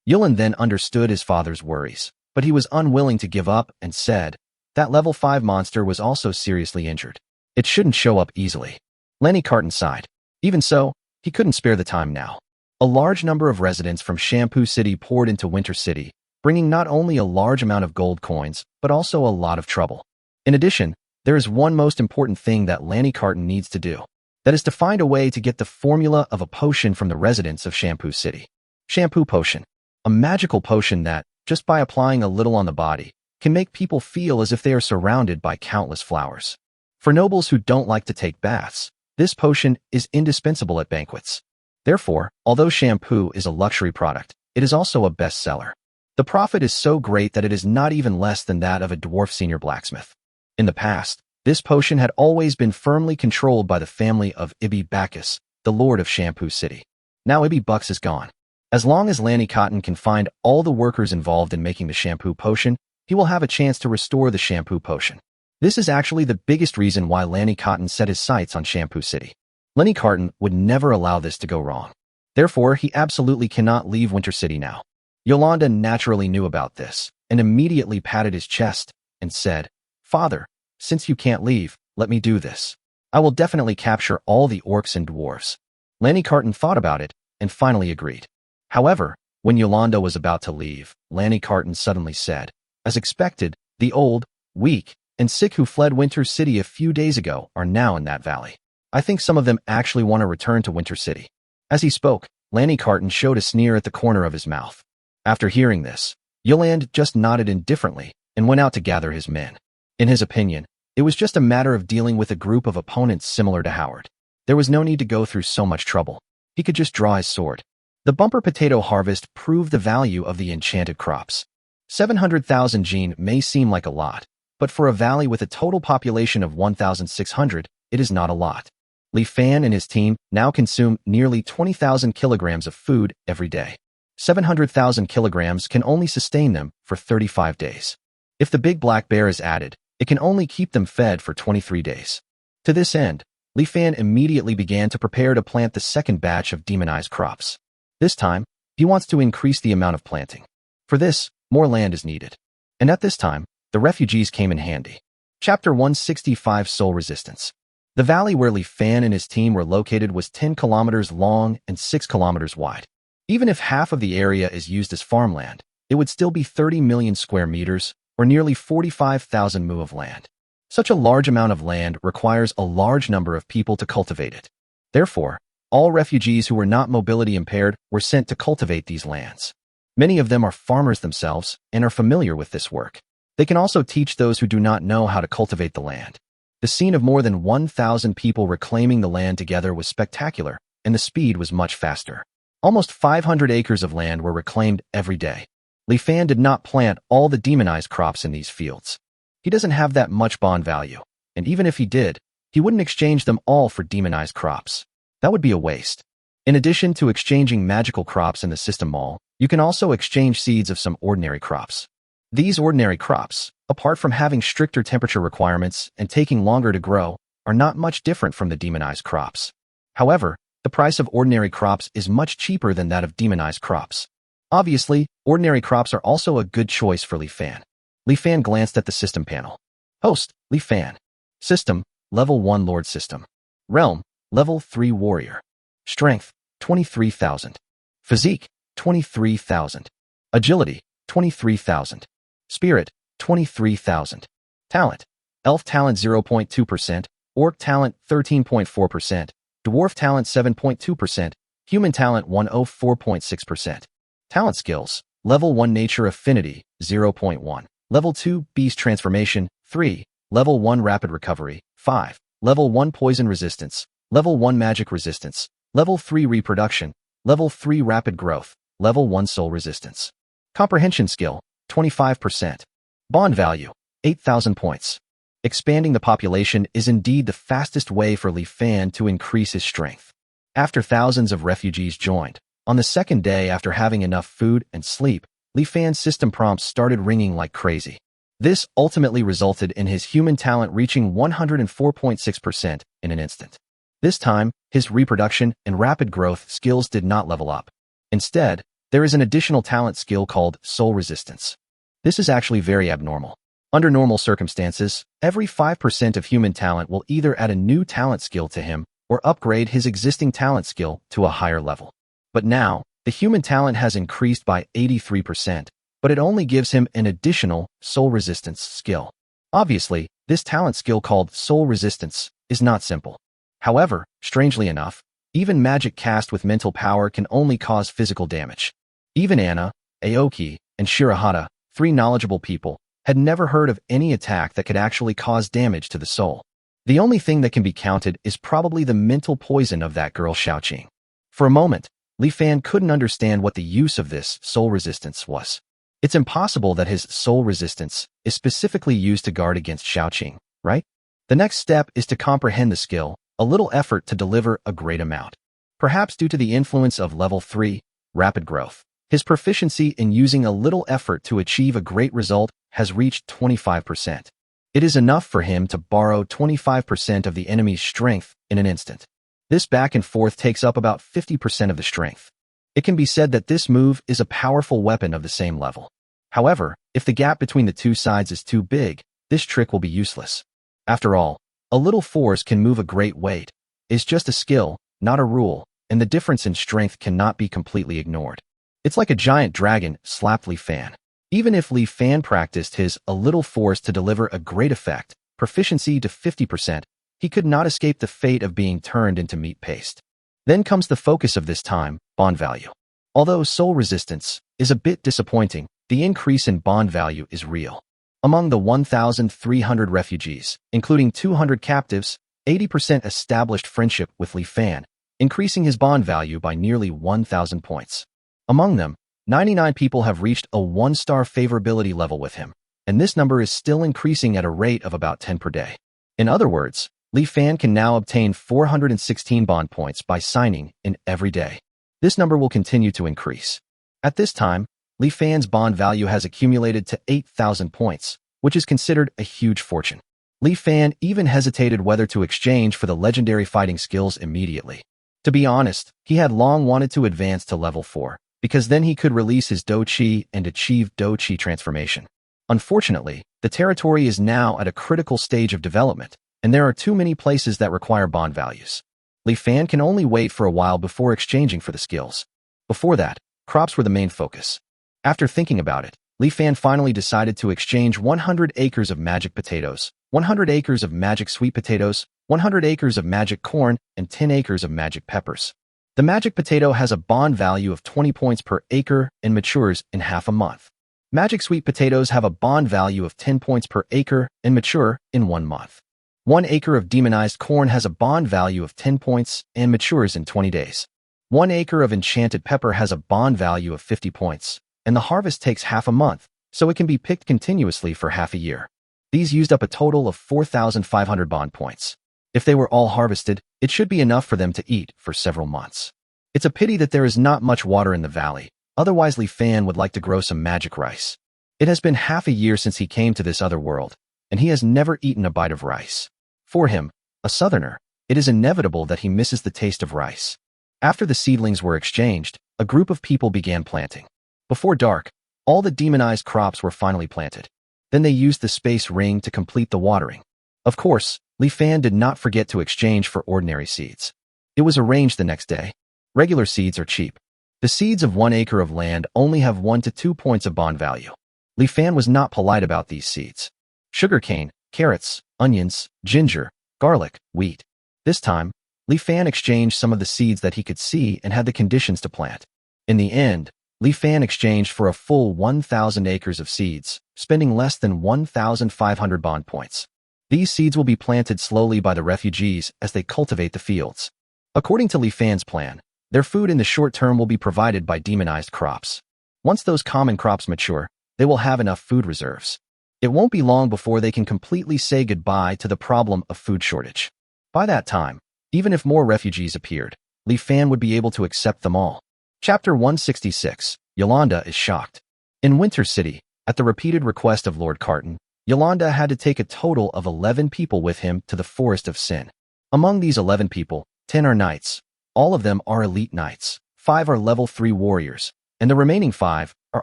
Yulan then understood his father's worries, but he was unwilling to give up and said, "That level 5 monster was also seriously injured. It shouldn't show up easily." Lanny Cotton sighed. Even so, he couldn't spare the time now. A large number of residents from Shampoo City poured into Winter City, bringing not only a large amount of gold coins, but also a lot of trouble. In addition, there is one most important thing that Lanny Cotton needs to do. That is to find a way to get the formula of a potion from the residents of Shampoo City. Shampoo Potion. A magical potion that, just by applying a little on the body, can make people feel as if they are surrounded by countless flowers. For nobles who don't like to take baths, this potion is indispensable at banquets. Therefore, although shampoo is a luxury product, it is also a bestseller. The profit is so great that it is not even less than that of a dwarf senior blacksmith. In the past, this potion had always been firmly controlled by the family of Ibi Bacchus, the lord of Shampoo City. Now Ibi Bucks is gone. As long as Lanny Cotton can find all the workers involved in making the shampoo potion, he will have a chance to restore the shampoo potion. This is actually the biggest reason why Lanny Cotton set his sights on Shampoo City. Lanny Cotton would never allow this to go wrong. Therefore, he absolutely cannot leave Winter City now. Yolanda naturally knew about this, and immediately patted his chest and said, "Father, since you can't leave, let me do this. I will definitely capture all the orcs and dwarves." Lanny Cotton thought about it and finally agreed. However, when Yolanda was about to leave, Lanny Cotton suddenly said, "As expected, the old, weak, and sick who fled Winter City a few days ago are now in that valley. I think some of them actually want to return to Winter City." As he spoke, Lanny Cotton showed a sneer at the corner of his mouth. After hearing this, Yolanda just nodded indifferently and went out to gather his men. In his opinion, it was just a matter of dealing with a group of opponents similar to Howard. There was no need to go through so much trouble. He could just draw his sword. The bumper potato harvest proved the value of the enchanted crops. 700,000 gene may seem like a lot, but for a valley with a total population of 1,600, it is not a lot. Li Fan and his team now consume nearly 20,000 kilograms of food every day. 700,000 kilograms can only sustain them for 35 days. If the big black bear is added, it can only keep them fed for 23 days. To this end, Li Fan immediately began to prepare to plant the second batch of demonized crops. This time, he wants to increase the amount of planting. For this, more land is needed. And at this time, the refugees came in handy. Chapter 165 Soul Resistance. The valley where Li Fan and his team were located was 10 kilometers long and 6 kilometers wide. Even if half of the area is used as farmland, it would still be 30 million square meters, or nearly 45,000 mu of land. Such a large amount of land requires a large number of people to cultivate it. Therefore, all refugees who were not mobility impaired were sent to cultivate these lands. Many of them are farmers themselves and are familiar with this work. They can also teach those who do not know how to cultivate the land. The scene of more than 1,000 people reclaiming the land together was spectacular, and the speed was much faster. Almost 500 acres of land were reclaimed every day. Li Fan did not plant all the demonized crops in these fields. He doesn't have that much bond value, and even if he did, he wouldn't exchange them all for demonized crops. That would be a waste. In addition to exchanging magical crops in the system mall, you can also exchange seeds of some ordinary crops. These ordinary crops, apart from having stricter temperature requirements and taking longer to grow, are not much different from the demonized crops. However, the price of ordinary crops is much cheaper than that of demonized crops. Obviously, ordinary crops are also a good choice for Li Fan. Li Fan glanced at the system panel. Host, Li Fan. System, Level 1 Lord System. Realm, Level 3 Warrior. Strength, 23,000. Physique, 23,000. Agility, 23,000. Spirit, 23,000. Talent, Elf Talent 0.2%, Orc Talent 13.4%, Dwarf Talent 7.2%, Human Talent 104.6%. Talent Skills, Level 1 Nature Affinity, 0.1. Level 2 Beast Transformation, 3. Level 1 Rapid Recovery, 5. Level 1 Poison Resistance, Level 1 Magic Resistance, Level 3 Reproduction, Level 3 Rapid Growth, Level 1 Soul Resistance. Comprehension Skill, 25%. Bond Value, 8,000 points. Expanding the population is indeed the fastest way for Li Fan to increase his strength. After thousands of refugees joined, on the second day after having enough food and sleep, Li Fan's system prompts started ringing like crazy. This ultimately resulted in his human talent reaching 104.6% in an instant. This time, his reproduction and rapid growth skills did not level up. Instead, there is an additional talent skill called Soul Resistance. This is actually very abnormal. Under normal circumstances, every 5% of human talent will either add a new talent skill to him or upgrade his existing talent skill to a higher level. But now, the human talent has increased by 83%, but it only gives him an additional Soul Resistance skill. Obviously, this talent skill called Soul Resistance is not simple. However, strangely enough, even magic cast with mental power can only cause physical damage. Even Anna, Aoki, and Shirahata, 3 knowledgeable people, had never heard of any attack that could actually cause damage to the soul. The only thing that can be counted is probably the mental poison of that girl Xiaoqing. For a moment, Li Fan couldn't understand what the use of this Soul Resistance was. It's impossible that his Soul Resistance is specifically used to guard against Xiaoqing, right? The next step is to comprehend the skill, a little effort to deliver a great amount. Perhaps due to the influence of Level 3, Rapid Growth, his proficiency in using a little effort to achieve a great result has reached 25%. It is enough for him to borrow 25% of the enemy's strength in an instant. This back and forth takes up about 50% of the strength. It can be said that this move is a powerful weapon of the same level. However, if the gap between the two sides is too big, this trick will be useless. After all, a little force can move a great weight. It's just a skill, not a rule, and the difference in strength cannot be completely ignored. It's like a giant dragon slapped Li Fan. Even if Li Fan practiced his a little force to deliver a great effect, proficiency to 50%, he could not escape the fate of being turned into meat paste. Then comes the focus of this time, bond value. Although Soul Resistance is a bit disappointing, the increase in bond value is real. Among the 1,300 refugees, including 200 captives, 80% established friendship with Li Fan, increasing his bond value by nearly 1,000 points. Among them, 99 people have reached a 1-star favorability level with him, and this number is still increasing at a rate of about 10 per day. In other words, Li Fan can now obtain 416 bond points by signing in every day. This number will continue to increase. At this time, Li Fan's bond value has accumulated to 8,000 points, which is considered a huge fortune. Li Fan even hesitated whether to exchange for the legendary fighting skills immediately. To be honest, he had long wanted to advance to level 4, because then he could release his Do Chi and achieve Do Chi transformation. Unfortunately, the territory is now at a critical stage of development, and there are too many places that require bond values. Li Fan can only wait for a while before exchanging for the skills. Before that, crops were the main focus. After thinking about it, Li Fan finally decided to exchange 100 acres of magic potatoes, 100 acres of magic sweet potatoes, 100 acres of magic corn, and 10 acres of magic peppers. The magic potato has a bond value of 20 points per acre and matures in half a month. Magic sweet potatoes have a bond value of 10 points per acre and mature in 1 month. 1 acre of demonized corn has a bond value of 10 points and matures in 20 days. 1 acre of enchanted pepper has a bond value of 50 points, and the harvest takes half a month, so it can be picked continuously for half a year. These used up a total of 4,500 bond points. If they were all harvested, it should be enough for them to eat for several months. It's a pity that there is not much water in the valley, otherwise Li Fan would like to grow some magic rice. It has been half a year since he came to this other world, and he has never eaten a bite of rice. For him, a southerner, it is inevitable that he misses the taste of rice. After the seedlings were exchanged, a group of people began planting. Before dark, all the demonized crops were finally planted. Then they used the space ring to complete the watering. Of course, Li Fan did not forget to exchange for ordinary seeds. It was arranged the next day. Regular seeds are cheap. The seeds of 1 acre of land only have 1 to 2 points of bond value. Li Fan was not polite about these seeds. Sugarcane, carrots, onions, ginger, garlic, wheat. This time, Li Fan exchanged some of the seeds that he could see and had the conditions to plant. In the end, Li Fan exchanged for a full 1,000 acres of seeds, spending less than 1,500 bond points. These seeds will be planted slowly by the refugees as they cultivate the fields. According to Li Fan's plan, their food in the short term will be provided by demonized crops. Once those common crops mature, they will have enough food reserves. It won't be long before they can completely say goodbye to the problem of food shortage. By that time, even if more refugees appeared, Li Fan would be able to accept them all. Chapter 166. Yolanda is shocked. In Winter City, at the repeated request of Lord Carton, Yolanda had to take a total of 11 people with him to the Forest of Sin. Among these 11 people, 10 are knights. All of them are elite knights. 5 are level 3 warriors, and the remaining 5 are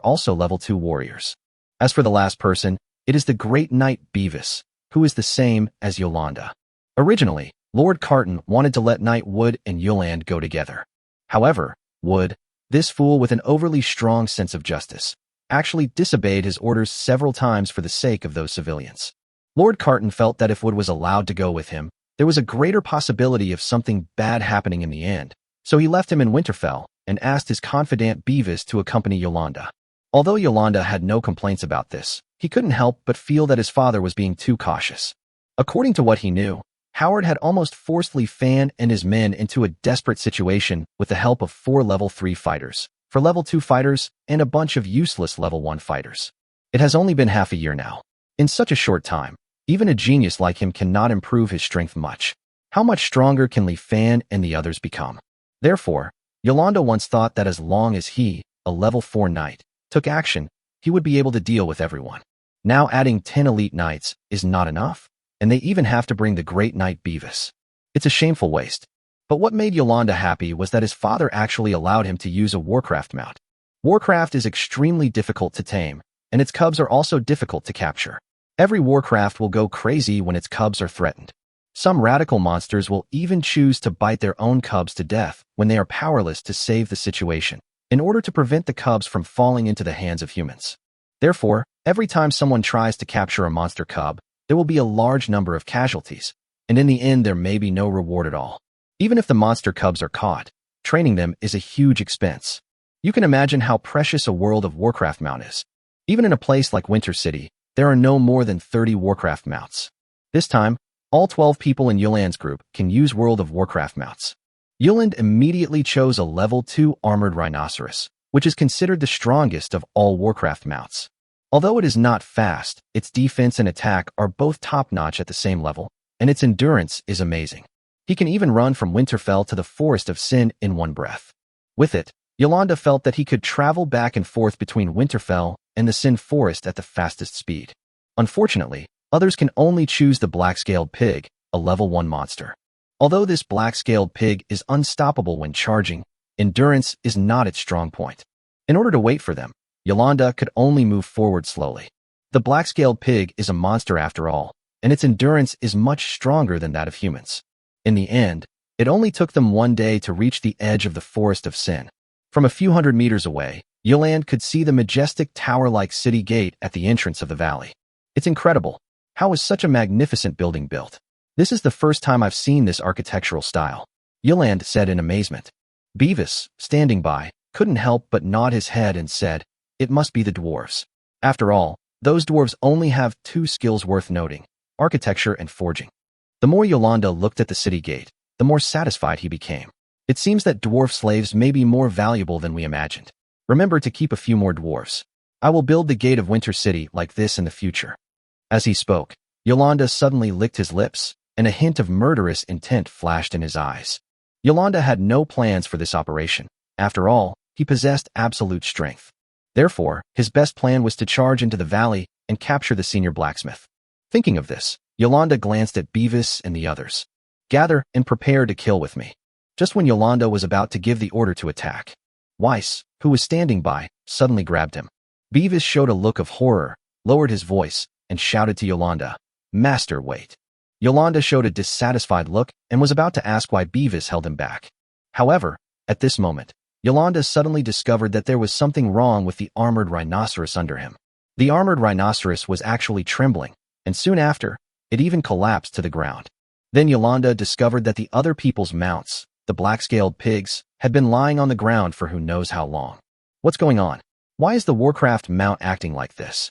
also level 2 warriors. As for the last person, it is the great knight Beavis, who is the same as Yolanda. Originally, Lord Carton wanted to let Knight Wood and Yolande go together. However, Wood, this fool with an overly strong sense of justice, actually disobeyed his orders several times for the sake of those civilians. Lord Carton felt that if Wood was allowed to go with him, there was a greater possibility of something bad happening in the end, so he left him in Winterfell and asked his confidant Beavis to accompany Yolanda. Although Yolanda had no complaints about this, he couldn't help but feel that his father was being too cautious. According to what he knew, Howard had almost forced Li Fan and his men into a desperate situation with the help of 4 level 3 fighters, 4 level 2 fighters, and a bunch of useless level 1 fighters. It has only been half a year now. In such a short time, even a genius like him cannot improve his strength much. How much stronger can Li Fan and the others become? Therefore, Yolanda once thought that as long as he, a level 4 knight, took action, he would be able to deal with everyone. Now adding 10 elite knights is not enough, and they even have to bring the great knight Beavis. It's a shameful waste. But what made Yolanda happy was that his father actually allowed him to use a Warcraft mount. Warcraft is extremely difficult to tame, and its cubs are also difficult to capture. Every Warcraft will go crazy when its cubs are threatened. Some radical monsters will even choose to bite their own cubs to death when they are powerless to save the situation, in order to prevent the cubs from falling into the hands of humans. Therefore, every time someone tries to capture a monster cub, there will be a large number of casualties, and in the end there may be no reward at all. Even if the monster cubs are caught, training them is a huge expense. You can imagine how precious a World of Warcraft mount is. Even in a place like Winter City, there are no more than 30 Warcraft mounts. This time, all 12 people in Yolande's group can use World of Warcraft mounts. Yolande immediately chose a level 2 armored rhinoceros, which is considered the strongest of all Warcraft mounts. Although it is not fast, its defense and attack are both top-notch at the same level, and its endurance is amazing. He can even run from Winterfell to the Forest of Sin in one breath. With it, Yolanda felt that he could travel back and forth between Winterfell and the Sin Forest at the fastest speed. Unfortunately, others can only choose the black-scaled pig, a level 1 monster. Although this black-scaled pig is unstoppable when charging, endurance is not its strong point. In order to wait for them, Yolanda could only move forward slowly. The black-scaled pig is a monster after all, and its endurance is much stronger than that of humans. In the end, it only took them 1 day to reach the edge of the Forest of Sin. From a few hundred meters away, Yolande could see the majestic tower-like city gate at the entrance of the valley. It's incredible. How is such a magnificent building built? This is the first time I've seen this architectural style, Yolande said in amazement. Beavis, standing by, couldn't help but nod his head and said, "It must be the dwarves. After all, those dwarves only have 2 skills worth noting, architecture and forging." The more Yolanda looked at the city gate, the more satisfied he became. It seems that dwarf slaves may be more valuable than we imagined. Remember to keep a few more dwarves. I will build the gate of Winter City like this in the future." As he spoke, Yolanda suddenly licked his lips, and a hint of murderous intent flashed in his eyes. Yolanda had no plans for this operation. After all, he possessed absolute strength. Therefore, his best plan was to charge into the valley and capture the senior blacksmith. Thinking of this, Yolanda glanced at Beavis and the others. "Gather and prepare to kill with me." Just when Yolanda was about to give the order to attack, Weiss, who was standing by, suddenly grabbed him. Beavis showed a look of horror, lowered his voice, and shouted to Yolanda, "Master, wait." Yolanda showed a dissatisfied look and was about to ask why Beavis held him back. However, at this moment, Yolanda suddenly discovered that there was something wrong with the armored rhinoceros under him. The armored rhinoceros was actually trembling, and soon after, it even collapsed to the ground. Then Yolanda discovered that the other people's mounts, the black-scaled pigs, had been lying on the ground for who knows how long. What's going on? Why is the Warcraft mount acting like this?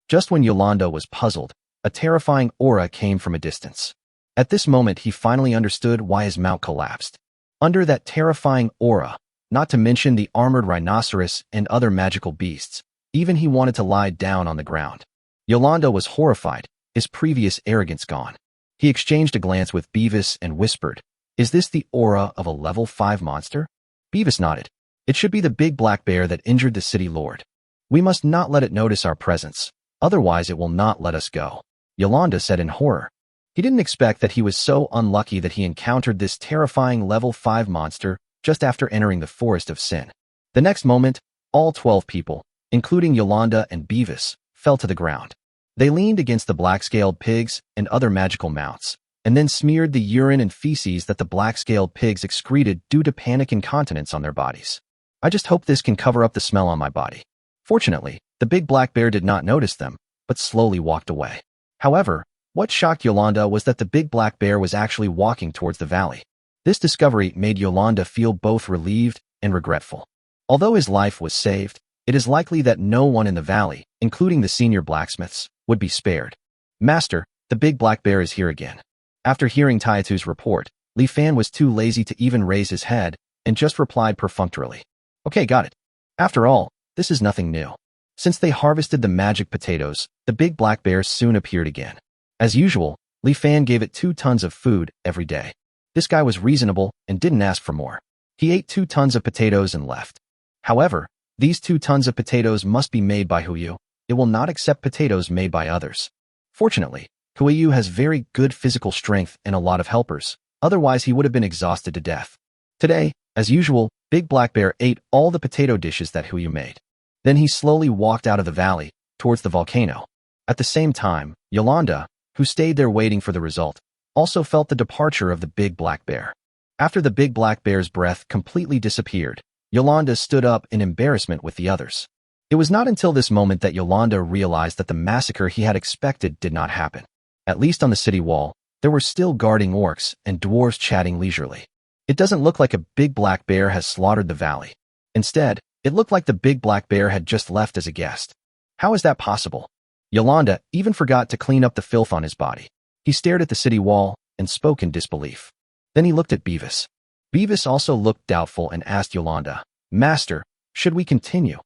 Just when Yolanda was puzzled, a terrifying aura came from a distance. At this moment, he finally understood why his mount collapsed. Under that terrifying aura, not to mention the armored rhinoceros and other magical beasts, even he wanted to lie down on the ground. Yolanda was horrified, his previous arrogance gone. He exchanged a glance with Beavis and whispered, "Is this the aura of a level 5 monster?" Beavis nodded. "It should be the big black bear that injured the city lord. We must not let it notice our presence, otherwise it will not let us go," Yolanda said in horror. He didn't expect that he was so unlucky that he encountered this terrifying level 5 monster just after entering the Forest of Sin. The next moment, all 12 people, including Yolanda and Beavis, fell to the ground. They leaned against the black-scaled pigs and other magical mounts, and then smeared the urine and feces that the black-scaled pigs excreted due to panic incontinence on their bodies. "I just hope this can cover up the smell on my body." Fortunately, the big black bear did not notice them, but slowly walked away. However, what shocked Yolanda was that the big black bear was actually walking towards the valley. This discovery made Yolanda feel both relieved and regretful. Although his life was saved, it is likely that no one in the valley, including the senior blacksmiths, would be spared. "Master, the big black bear is here again." After hearing Taitu's report, Li Fan was too lazy to even raise his head and just replied perfunctorily, "Okay, got it." After all, this is nothing new. Since they harvested the magic potatoes, the big black bear soon appeared again. As usual, Li Fan gave it 2 tons of food every day. This guy was reasonable and didn't ask for more. He ate 2 tons of potatoes and left. However, these 2 tons of potatoes must be made by Huyu. It will not accept potatoes made by others. Fortunately, Huyu has very good physical strength and a lot of helpers, otherwise he would have been exhausted to death. Today, as usual, Big Black Bear ate all the potato dishes that Huyu made. Then he slowly walked out of the valley, towards the volcano. At the same time, Yolanda, who stayed there waiting for the result, also felt the departure of the big black bear. After the big black bear's breath completely disappeared, Yolanda stood up in embarrassment with the others. It was not until this moment that Yolanda realized that the massacre he had expected did not happen. At least on the city wall, there were still guarding orcs and dwarves chatting leisurely. It doesn't look like a big black bear has slaughtered the valley. Instead, it looked like the big black bear had just left as a guest. How is that possible? Yolanda even forgot to clean up the filth on his body. He stared at the city wall and spoke in disbelief. Then he looked at Beavis. Beavis also looked doubtful and asked Yolanda, "Master, should we continue?"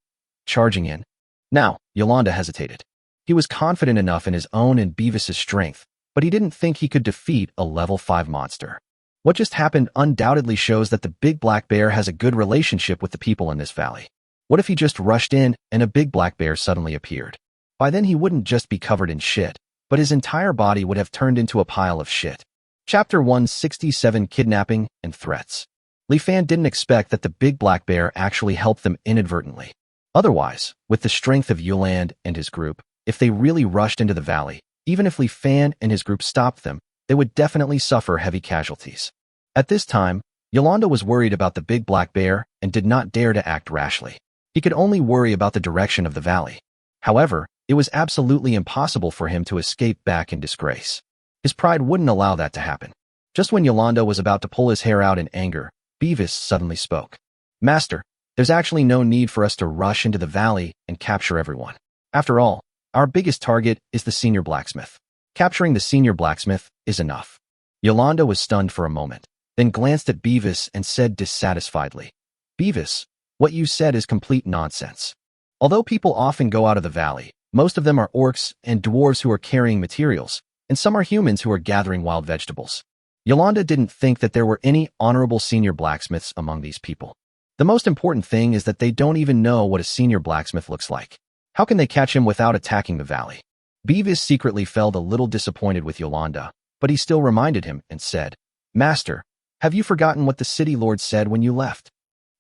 Charging in. Now, Yolanda hesitated. He was confident enough in his own and Beavis's strength, but he didn't think he could defeat a level 5 monster. What just happened undoubtedly shows that the big black bear has a good relationship with the people in this valley. What if he just rushed in and a big black bear suddenly appeared? By then he wouldn't just be covered in shit, but his entire body would have turned into a pile of shit. Chapter 167: Kidnapping and Threats. Li Fan didn't expect that the big black bear actually helped them inadvertently. Otherwise, with the strength of Yuland and his group, if they really rushed into the valley, even if Li Fan and his group stopped them, they would definitely suffer heavy casualties. At this time, Yolanda was worried about the big black bear and did not dare to act rashly. He could only worry about the direction of the valley. However, it was absolutely impossible for him to escape back in disgrace. His pride wouldn't allow that to happen. Just when Yolanda was about to pull his hair out in anger, Beavis suddenly spoke. "Master, there's actually no need for us to rush into the valley and capture everyone. After all, our biggest target is the senior blacksmith. Capturing the senior blacksmith is enough." Yolanda was stunned for a moment. then glanced at Beavis and said dissatisfiedly, Beavis, what you said is complete nonsense. Although people often go out of the valley, most of them are orcs and dwarves who are carrying materials, and some are humans who are gathering wild vegetables. Yolanda didn't think that there were any honorable senior blacksmiths among these people. The most important thing is that they don't even know what a senior blacksmith looks like. How can they catch him without attacking the valley? Beavis secretly felt a little disappointed with Yolanda, but he still reminded him and said, Master, have you forgotten what the city lord said when you left?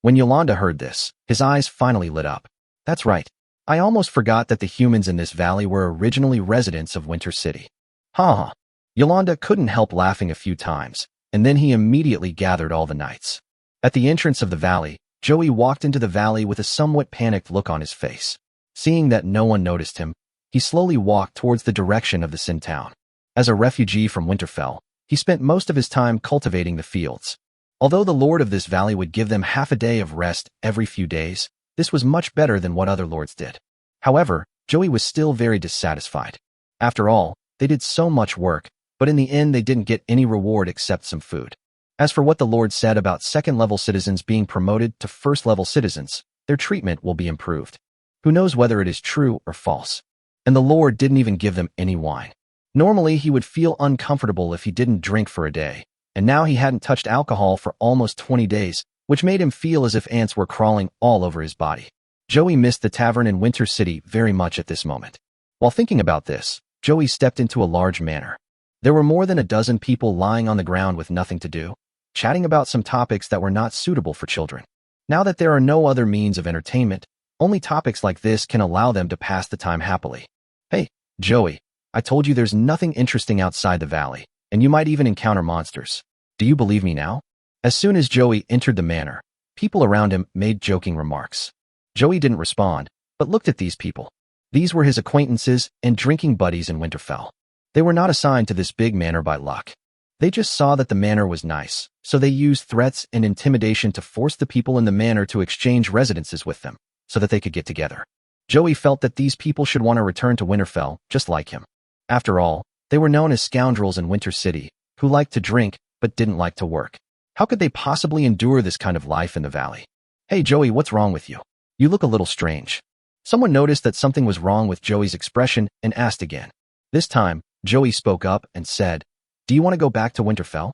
When Yolanda heard this, his eyes finally lit up. That's right. I almost forgot that the humans in this valley were originally residents of Winter City. Ha! Yolanda couldn't help laughing a few times, and then he immediately gathered all the knights. At the entrance of the valley, Joey walked into the valley with a somewhat panicked look on his face. Seeing that no one noticed him, he slowly walked towards the direction of the Sin Town. As a refugee from Winterfell, he spent most of his time cultivating the fields. Although the lord of this valley would give them half a day of rest every few days, this was much better than what other lords did. However, Joey was still very dissatisfied. After all, they did so much work, but in the end they didn't get any reward except some food. As for what the Lord said about second-level citizens being promoted to first-level citizens, their treatment will be improved. Who knows whether it is true or false? And the Lord didn't even give them any wine. Normally, he would feel uncomfortable if he didn't drink for a day, and now he hadn't touched alcohol for almost 20 days, which made him feel as if ants were crawling all over his body. Joey missed the tavern in Winter City very much at this moment. While thinking about this, Joey stepped into a large manor. There were more than a dozen people lying on the ground with nothing to do, chatting about some topics that were not suitable for children. Now that there are no other means of entertainment, only topics like this can allow them to pass the time happily. Hey, Joey, I told you there's nothing interesting outside the valley, and you might even encounter monsters. Do you believe me now? As soon as Joey entered the manor, people around him made joking remarks. Joey didn't respond, but looked at these people. These were his acquaintances and drinking buddies in Winterfell. They were not assigned to this big manor by luck. They just saw that the manor was nice, so they used threats and intimidation to force the people in the manor to exchange residences with them, so that they could get together. Joey felt that these people should want to return to Winterfell, just like him. After all, they were known as scoundrels in Winter City, who liked to drink but didn't like to work. How could they possibly endure this kind of life in the valley? Hey Joey, what's wrong with you? You look a little strange. Someone noticed that something was wrong with Joey's expression and asked again. This time, Joey spoke up and said, Do you want to go back to Winterfell?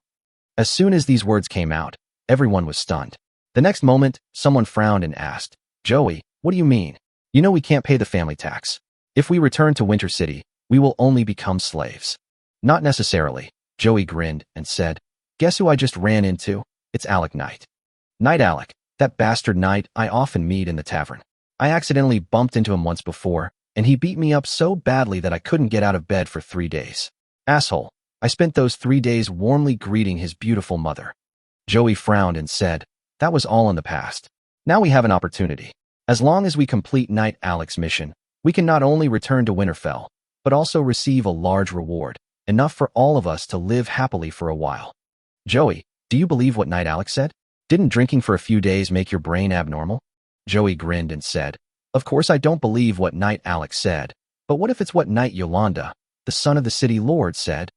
As soon as these words came out, everyone was stunned. The next moment, someone frowned and asked, Joey, what do you mean? You know we can't pay the family tax. If we return to Winter City, we will only become slaves. Not necessarily, Joey grinned and said, Guess who I just ran into? It's Alec Knight. Knight Alec, that bastard knight I often meet in the tavern. I accidentally bumped into him once before, and he beat me up so badly that I couldn't get out of bed for 3 days. Asshole, I spent those 3 days warmly greeting his beautiful mother. Joey frowned and said, That was all in the past. Now we have an opportunity. As long as we complete Knight Alec's mission, we can not only return to Winterfell, but also receive a large reward, enough for all of us to live happily for a while. Joey, do you believe what Knight Alec said? Didn't drinking for a few days make your brain abnormal? Joey grinned and said, Of course I don't believe what Knight Alec said, but what if it's what Knight Yolanda, the son of the city lord, said?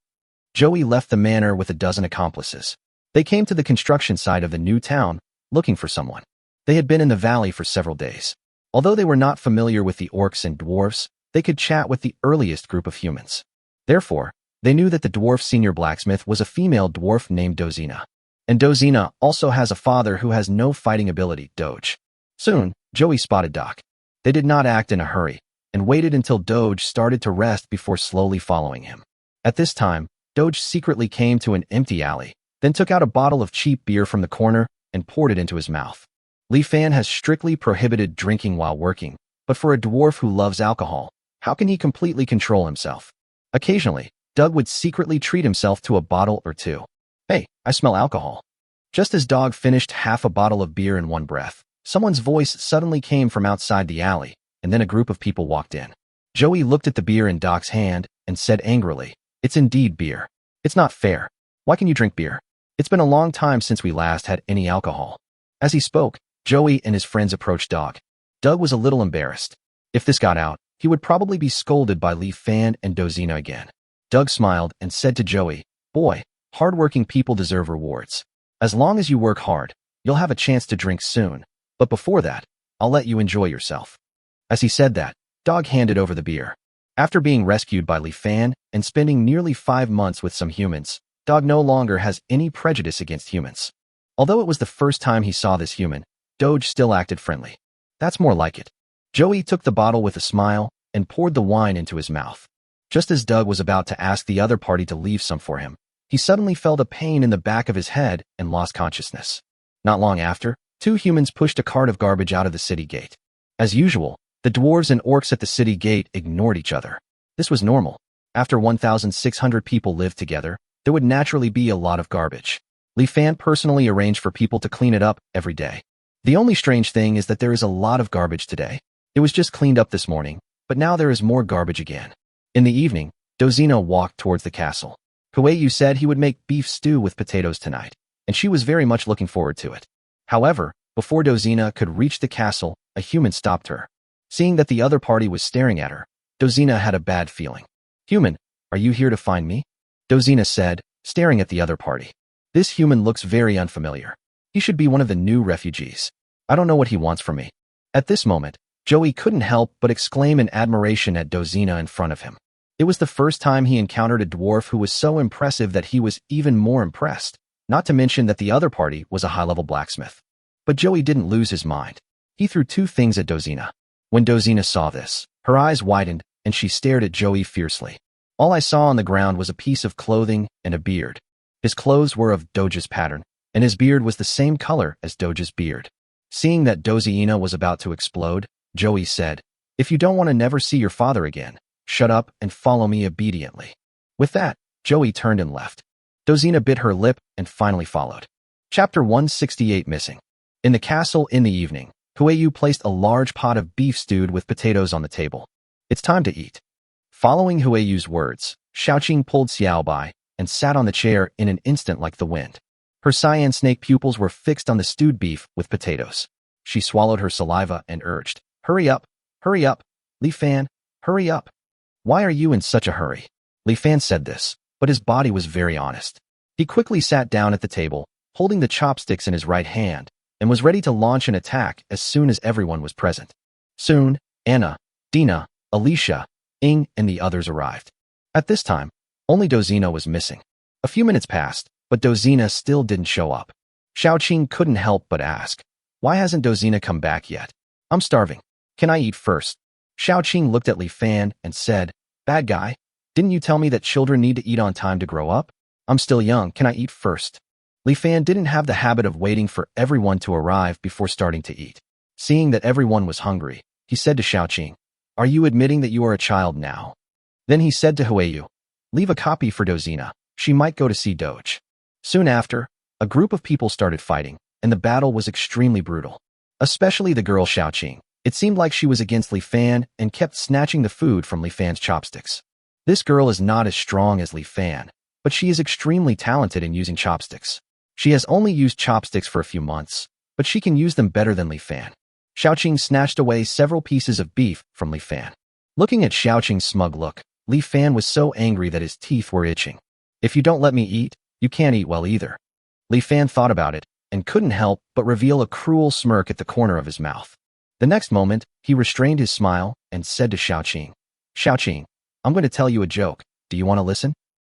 Joey left the manor with a dozen accomplices. They came to the construction site of the new town, looking for someone. They had been in the valley for several days. Although they were not familiar with the orcs and dwarves, they could chat with the earliest group of humans. Therefore, they knew that the dwarf senior blacksmith was a female dwarf named Dozina. And Dozina also has a father who has no fighting ability, Doge. Soon, Joey spotted Doc. They did not act in a hurry, and waited until Doge started to rest before slowly following him. At this time, Doge secretly came to an empty alley, then took out a bottle of cheap beer from the corner and poured it into his mouth. Li Fan has strictly prohibited drinking while working, but for a dwarf who loves alcohol, how can he completely control himself? Occasionally, Doug would secretly treat himself to a bottle or two. Hey, I smell alcohol. Just as Dog finished half a bottle of beer in one breath, someone's voice suddenly came from outside the alley, and then a group of people walked in. Joey looked at the beer in Doc's hand and said angrily, It's indeed beer. It's not fair. Why can you drink beer? It's been a long time since we last had any alcohol. As he spoke, Joey and his friends approached Doug. Doug was a little embarrassed. If this got out, he would probably be scolded by Li Fan and Dozina again. Doug smiled and said to Joey, Boy, hardworking people deserve rewards. As long as you work hard, you'll have a chance to drink soon, but before that, I'll let you enjoy yourself." As he said that, Dog handed over the beer. After being rescued by Li Fan and spending nearly 5 months with some humans, Dog no longer has any prejudice against humans. Although it was the first time he saw this human, Doge still acted friendly. That's more like it. Joey took the bottle with a smile and poured the wine into his mouth. Just as Doug was about to ask the other party to leave some for him, he suddenly felt a pain in the back of his head and lost consciousness. Not long after, 2 humans pushed a cart of garbage out of the city gate. As usual, the dwarves and orcs at the city gate ignored each other. This was normal. After 1,600 people lived together, there would naturally be a lot of garbage. Li Fan personally arranged for people to clean it up every day. The only strange thing is that there is a lot of garbage today. It was just cleaned up this morning, but now there is more garbage again. In the evening, Dozina walked towards the castle. Hueyu said he would make beef stew with potatoes tonight, and she was very much looking forward to it. However, before Dozina could reach the castle, a human stopped her. Seeing that the other party was staring at her, Dozina had a bad feeling. "Human, are you here to find me?" Dozina said, staring at the other party. "This human looks very unfamiliar. He should be one of the new refugees. I don't know what he wants from me." At this moment, Joey couldn't help but exclaim in admiration at Dozina in front of him. It was the first time he encountered a dwarf who was so impressive that he was even more impressed, not to mention that the other party was a high-level blacksmith. But Joey didn't lose his mind. He threw 2 things at Dozina. When Dozina saw this, her eyes widened and she stared at Joey fiercely. "All I saw on the ground was a piece of clothing and a beard. His clothes were of Doja's pattern, and his beard was the same color as Doja's beard." Seeing that Dozina was about to explode, Joey said, "If you don't want to never see your father again, shut up and follow me obediently." With that, Joey turned and left. Dozina bit her lip and finally followed. Chapter 168 Missing. In the castle in the evening, Hueyu placed a large pot of beef stewed with potatoes on the table. "It's time to eat." Following Hueyu's words, Xiaoqing pulled Xiao by and sat on the chair in an instant like the wind. Her cyan snake pupils were fixed on the stewed beef with potatoes. She swallowed her saliva and urged, hurry up, Li Fan, hurry up. "Why are you in such a hurry?" Li Fan said this, but his body was very honest. He quickly sat down at the table, holding the chopsticks in his right hand, and was ready to launch an attack as soon as everyone was present. Soon, Anna, Dina, Alicia, Ing, and the others arrived. At this time, only Dozina was missing. A few minutes passed, but Dozina still didn't show up. Xiaoqing couldn't help but ask, "Why hasn't Dozina come back yet? I'm starving. Can I eat first?" Xiaoqing looked at Li Fan and said, "Bad guy, didn't you tell me that children need to eat on time to grow up? I'm still young, can I eat first?" Li Fan didn't have the habit of waiting for everyone to arrive before starting to eat. Seeing that everyone was hungry, he said to Xiaoqing, "Are you admitting that you are a child now?" Then he said to Hueyu, "Leave a copy for Dozina. She might go to see Doge." Soon after, a group of people started fighting, and the battle was extremely brutal. Especially the girl Xiaoqing. It seemed like she was against Li Fan and kept snatching the food from Li Fan's chopsticks. This girl is not as strong as Li Fan, but she is extremely talented in using chopsticks. She has only used chopsticks for a few months, but she can use them better than Li Fan. Xiaoqing snatched away several pieces of beef from Li Fan. Looking at Xiaoqing's smug look, Li Fan was so angry that his teeth were itching. "If you don't let me eat, you can't eat well either." Li Fan thought about it and couldn't help but reveal a cruel smirk at the corner of his mouth. The next moment, he restrained his smile and said to Xiaoqing, "Xiaoqing, I'm going to tell you a joke. Do you want to listen?"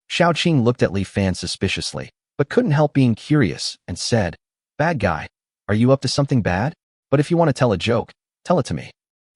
Xiaoqing looked at Li Fan suspiciously, but couldn't help being curious and said, "Bad guy, are you up to something bad? But if you want to tell a joke, tell it to me.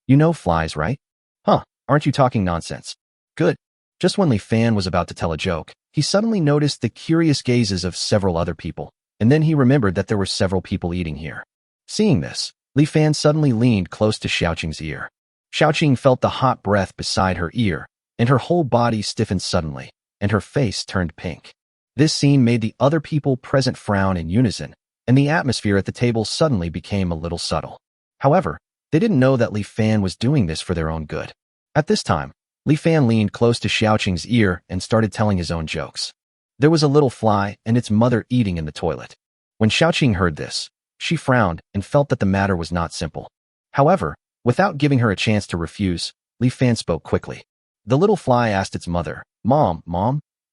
You know flies, right? Huh, aren't you talking nonsense? Good." Just when Li Fan was about to tell a joke, he suddenly noticed the curious gazes of several other people, and then he remembered that there were several people eating here. Seeing this, Li Fan suddenly leaned close to Xiaoqing's ear. Xiaoqing felt the hot breath beside her ear, and her whole body stiffened suddenly, and her face turned pink. This scene made the other people present frown in unison, and the atmosphere at the table suddenly became a little subtle. However, they didn't know that Li Fan was doing this for their own good. At this time, Li Fan leaned close to Xiaoqing's ear and started telling his own jokes. There was a little fly and its mother eating in the toilet. When Xiaoqing heard this, she frowned and felt that the matter was not simple. However, without giving her a chance to refuse, Li Fan spoke quickly. The little fly asked its mother, Mom,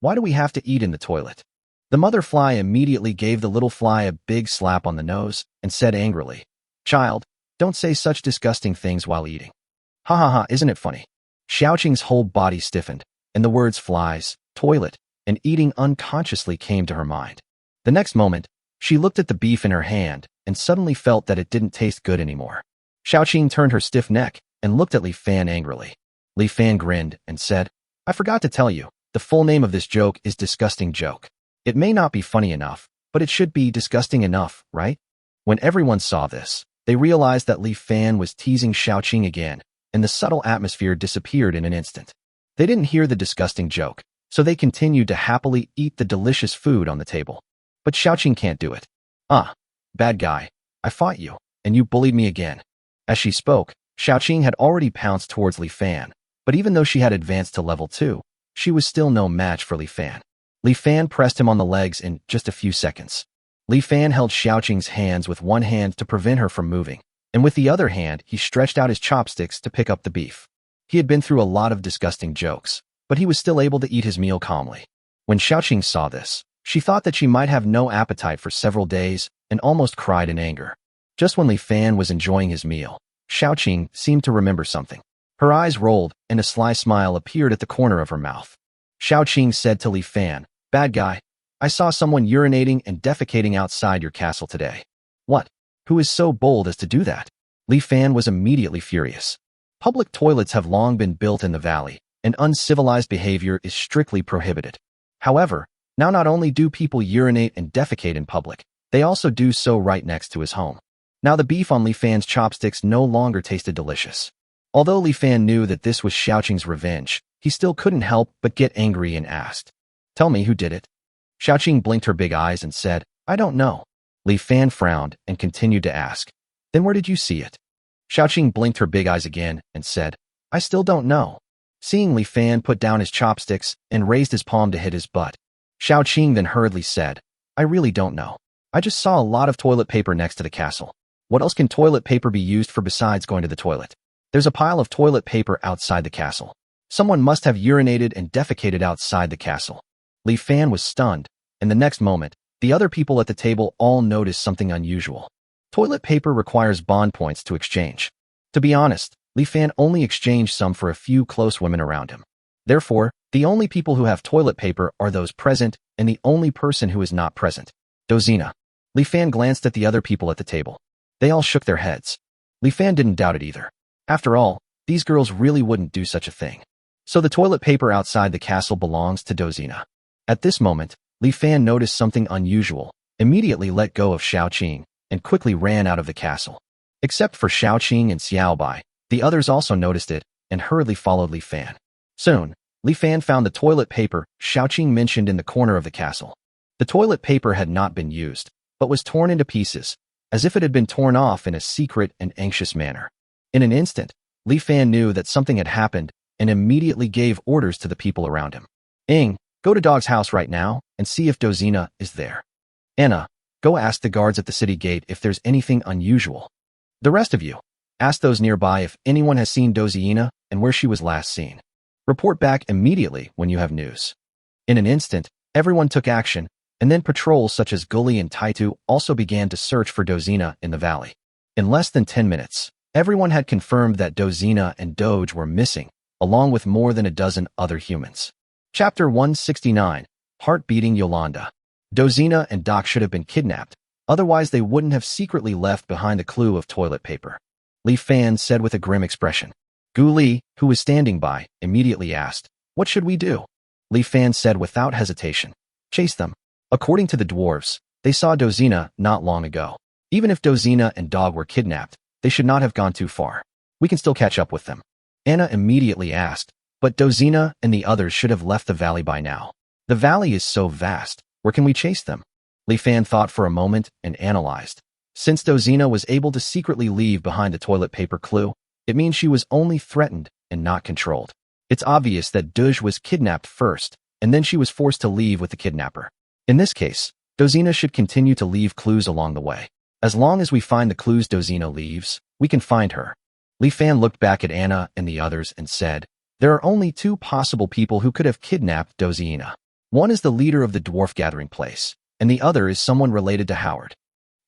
why do we have to eat in the toilet?" The mother fly immediately gave the little fly a big slap on the nose and said angrily, "Child, don't say such disgusting things while eating." Ha ha ha, isn't it funny? Xiaoqing's whole body stiffened, and the words flies, toilet, and eating unconsciously came to her mind. The next moment, she looked at the beef in her hand and suddenly felt that it didn't taste good anymore. Xiaoqing turned her stiff neck and looked at Li Fan angrily. Li Fan grinned and said, "I forgot to tell you, the full name of this joke is Disgusting Joke. It may not be funny enough, but it should be disgusting enough, right?" When everyone saw this, they realized that Li Fan was teasing Xiaoqing again, and the subtle atmosphere disappeared in an instant. They didn't hear the disgusting joke, so they continued to happily eat the delicious food on the table. But Xiaoqing can't do it. "Ah, bad guy, I fought you, and you bullied me again." As she spoke, Xiaoqing had already pounced towards Li Fan, but even though she had advanced to level 2, she was still no match for Li Fan. Li Fan pressed him on the legs in just a few seconds. Li Fan held Xiaoqing's hands with one hand to prevent her from moving, and with the other hand he stretched out his chopsticks to pick up the beef. He had been through a lot of disgusting jokes, but he was still able to eat his meal calmly. When Xiaoqing saw this, she thought that she might have no appetite for several days and almost cried in anger. Just when Li Fan was enjoying his meal, Xiaoqing seemed to remember something. Her eyes rolled and a sly smile appeared at the corner of her mouth. Xiaoqing said to Li Fan, "Bad guy, I saw someone urinating and defecating outside your castle today." "What? Who is so bold as to do that?" Li Fan was immediately furious. Public toilets have long been built in the valley, and uncivilized behavior is strictly prohibited. However, now not only do people urinate and defecate in public, they also do so right next to his home. Now the beef on Li Fan's chopsticks no longer tasted delicious. Although Li Fan knew that this was Xiaoqing's revenge, he still couldn't help but get angry and asked, "Tell me who did it." Xiaoqing blinked her big eyes and said, "I don't know." Li Fan frowned and continued to ask, "Then where did you see it?" Xiaoqing blinked her big eyes again and said, "I still don't know." Seeing Li Fan put down his chopsticks and raised his palm to hit his butt, Xiaoqing then hurriedly said, "I really don't know. I just saw a lot of toilet paper next to the castle. What else can toilet paper be used for besides going to the toilet? There's a pile of toilet paper outside the castle. Someone must have urinated and defecated outside the castle." Li Fan was stunned, and the next moment, the other people at the table all noticed something unusual. Toilet paper requires bond points to exchange. To be honest, Li Fan only exchanged some for a few close women around him. Therefore, the only people who have toilet paper are those present, and the only person who is not present, Dozina. Li Fan glanced at the other people at the table. They all shook their heads. Li Fan didn't doubt it either. After all, these girls really wouldn't do such a thing. So the toilet paper outside the castle belongs to Dozina. At this moment, Li Fan noticed something unusual, immediately let go of Xiaoqing, and quickly ran out of the castle. Except for Xiaoqing and Xiaobai, the others also noticed it and hurriedly followed Li Fan. Soon, Li Fan found the toilet paper Xiaoqing mentioned in the corner of the castle. The toilet paper had not been used, but was torn into pieces, as if it had been torn off in a secret and anxious manner. In an instant, Li Fan knew that something had happened and immediately gave orders to the people around him. "Ing, go to Dog's house right now and see if Dozina is there. Anna, go ask the guards at the city gate if there's anything unusual. The rest of you, ask those nearby if anyone has seen Dozina and where she was last seen. Report back immediately when you have news." In an instant, everyone took action, and then patrols such as Gully and Taitu also began to search for Dozina in the valley. In less than 10 minutes, everyone had confirmed that Dozina and Doge were missing, along with more than a dozen other humans. Chapter 169, Heart-Beating Yolanda. Dozina and Doc should have been kidnapped, otherwise they wouldn't have secretly left behind the clue of toilet paper. Li Fan said with a grim expression. Gu Li, who was standing by, immediately asked, "What should we do?" Li Fan said without hesitation, "Chase them." According to the dwarves, they saw Dozina not long ago. Even if Dozina and Dog were kidnapped, they should not have gone too far. We can still catch up with them. Anna immediately asked, "But Dozina and the others should have left the valley by now. The valley is so vast, where can we chase them?" Li Fan thought for a moment and analyzed. Since Dozina was able to secretly leave behind the toilet paper clue, it means she was only threatened and not controlled. It's obvious that Doj was kidnapped first, and then she was forced to leave with the kidnapper. In this case, Dozina should continue to leave clues along the way. As long as we find the clues Dozina leaves, we can find her. Li Fan looked back at Anna and the others and said, "There are only two possible people who could have kidnapped Dozina. One is the leader of the dwarf gathering place, and the other is someone related to Howard.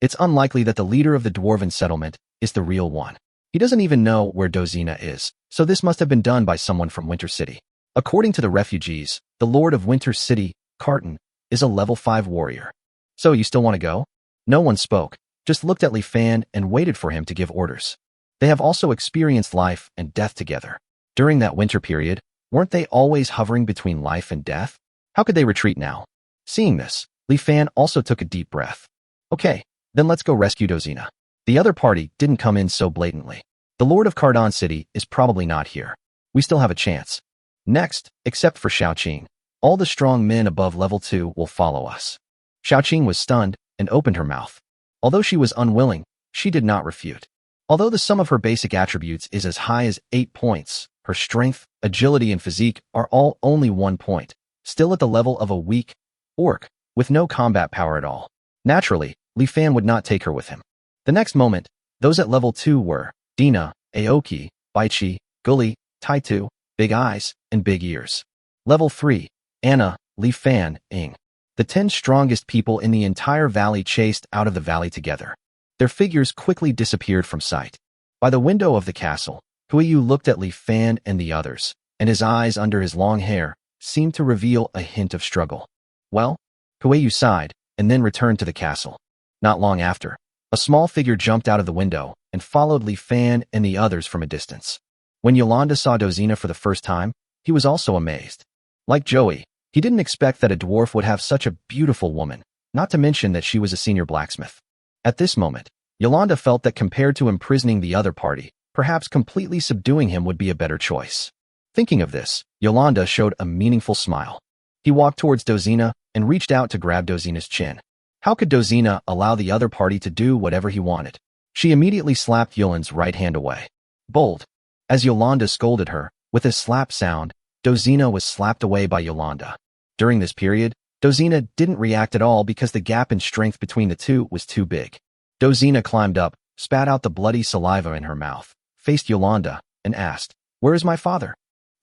It's unlikely that the leader of the dwarven settlement is the real one. He doesn't even know where Dozina is, so this must have been done by someone from Winter City. According to the refugees, the Lord of Winter City, Carton, is a level 5 warrior. So you still want to go? No one spoke, just looked at Li Fan and waited for him to give orders. They have also experienced life and death together. During that winter period, weren't they always hovering between life and death? How could they retreat now? Seeing this, Li Fan also took a deep breath. Okay, then let's go rescue Dozina. The other party didn't come in so blatantly. The Lord of Cardon City is probably not here. We still have a chance. Next, except for Xiaoqing, all the strong men above level 2 will follow us. Xiaoqing was stunned and opened her mouth. Although she was unwilling, she did not refute. Although the sum of her basic attributes is as high as 8 points, her strength, agility, and physique are all only 1 point, still at the level of a weak orc, with no combat power at all. Naturally, Li Fan would not take her with him. The next moment, those at level 2 were Dina, Aoki, Baichi, Gully, Taitu, Big Eyes, and Big Ears. Level 3, Anna, Li Fan, Ing. The 10 strongest people in the entire valley chased out of the valley together. Their figures quickly disappeared from sight. By the window of the castle, Huiyu looked at Li Fan and the others, and his eyes under his long hair seemed to reveal a hint of struggle. Well, Huiyu sighed, and then returned to the castle. Not long after, a small figure jumped out of the window and followed Li Fan and the others from a distance. When Yolanda saw Dozina for the first time, he was also amazed. Like Joey, he didn't expect that a dwarf would have such a beautiful woman, not to mention that she was a senior blacksmith. At this moment, Yolanda felt that compared to imprisoning the other party, perhaps completely subduing him would be a better choice. Thinking of this, Yolanda showed a meaningful smile. He walked towards Dozina and reached out to grab Dozina's chin. How could Dozina allow the other party to do whatever he wanted? She immediately slapped Yolan's right hand away. Bold. As Yolanda scolded her, with a slap sound, Dozina was slapped away by Yolanda. During this period, Dozina didn't react at all because the gap in strength between the two was too big. Dozina climbed up, spat out the bloody saliva in her mouth, faced Yolanda, and asked, "Where is my father?"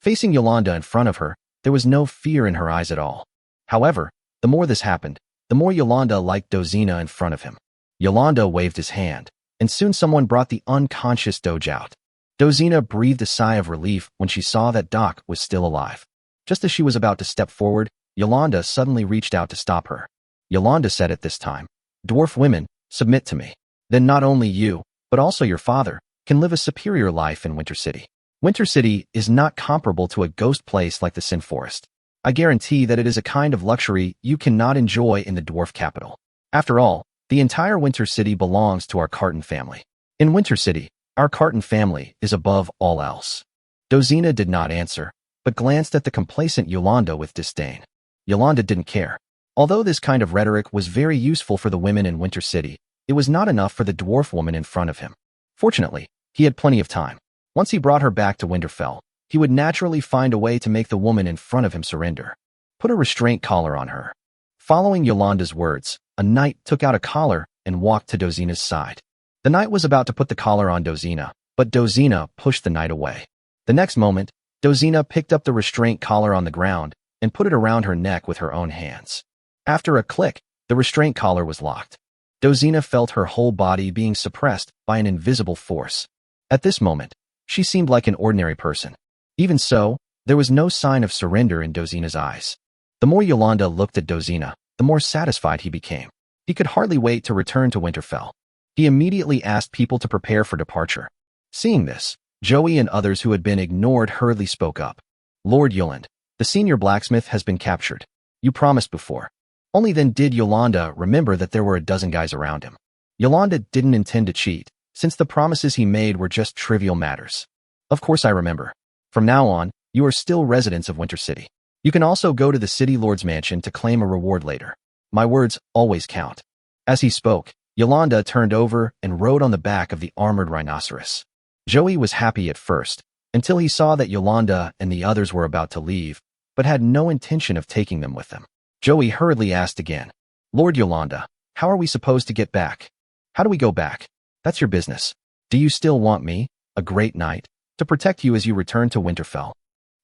Facing Yolanda in front of her, there was no fear in her eyes at all. However, the more this happened, the more Yolanda liked Dozina in front of him. Yolanda waved his hand, and soon someone brought the unconscious Doge out. Dozina breathed a sigh of relief when she saw that Doc was still alive. Just as she was about to step forward, Yolanda suddenly reached out to stop her. Yolanda said at this time, "Dwarf women, submit to me. Then not only you, but also your father, can live a superior life in Winter City. Winter City is not comparable to a ghost place like the Sin Forest. I guarantee that it is a kind of luxury you cannot enjoy in the dwarf capital. After all, the entire Winter City belongs to our Carton family. In Winter City, our Carton family is above all else." Dozina did not answer, but glanced at the complacent Yolanda with disdain. Yolanda didn't care. Although this kind of rhetoric was very useful for the women in Winter City, it was not enough for the dwarf woman in front of him. Fortunately, he had plenty of time. Once he brought her back to Winterfell, he would naturally find a way to make the woman in front of him surrender. Put a restraint collar on her. Following Yolanda's words, a knight took out a collar and walked to Dozina's side. The knight was about to put the collar on Dozina, but Dozina pushed the knight away. The next moment, Dozina picked up the restraint collar on the ground and put it around her neck with her own hands. After a click, the restraint collar was locked. Dozina felt her whole body being suppressed by an invisible force. At this moment, she seemed like an ordinary person. Even so, there was no sign of surrender in Dozina's eyes. The more Yolanda looked at Dozina, the more satisfied he became. He could hardly wait to return to Winterfell. He immediately asked people to prepare for departure. Seeing this, Joey and others who had been ignored hurriedly spoke up. "Lord Yoland, the senior blacksmith has been captured. You promised before." Only then did Yolanda remember that there were a dozen guys around him. Yolanda didn't intend to cheat, since the promises he made were just trivial matters. "Of course I remember. From now on, you are still residents of Winter City. You can also go to the City Lord's mansion to claim a reward later. My words always count." As he spoke, Yolanda turned over and rode on the back of the armored rhinoceros. Joey was happy at first, until he saw that Yolanda and the others were about to leave, but had no intention of taking them with them. Joey hurriedly asked again, "Lord Yolanda, how are we supposed to get back? How do we go back? That's your business. Do you still want me, a great knight, to protect you as you return to Winterfell?"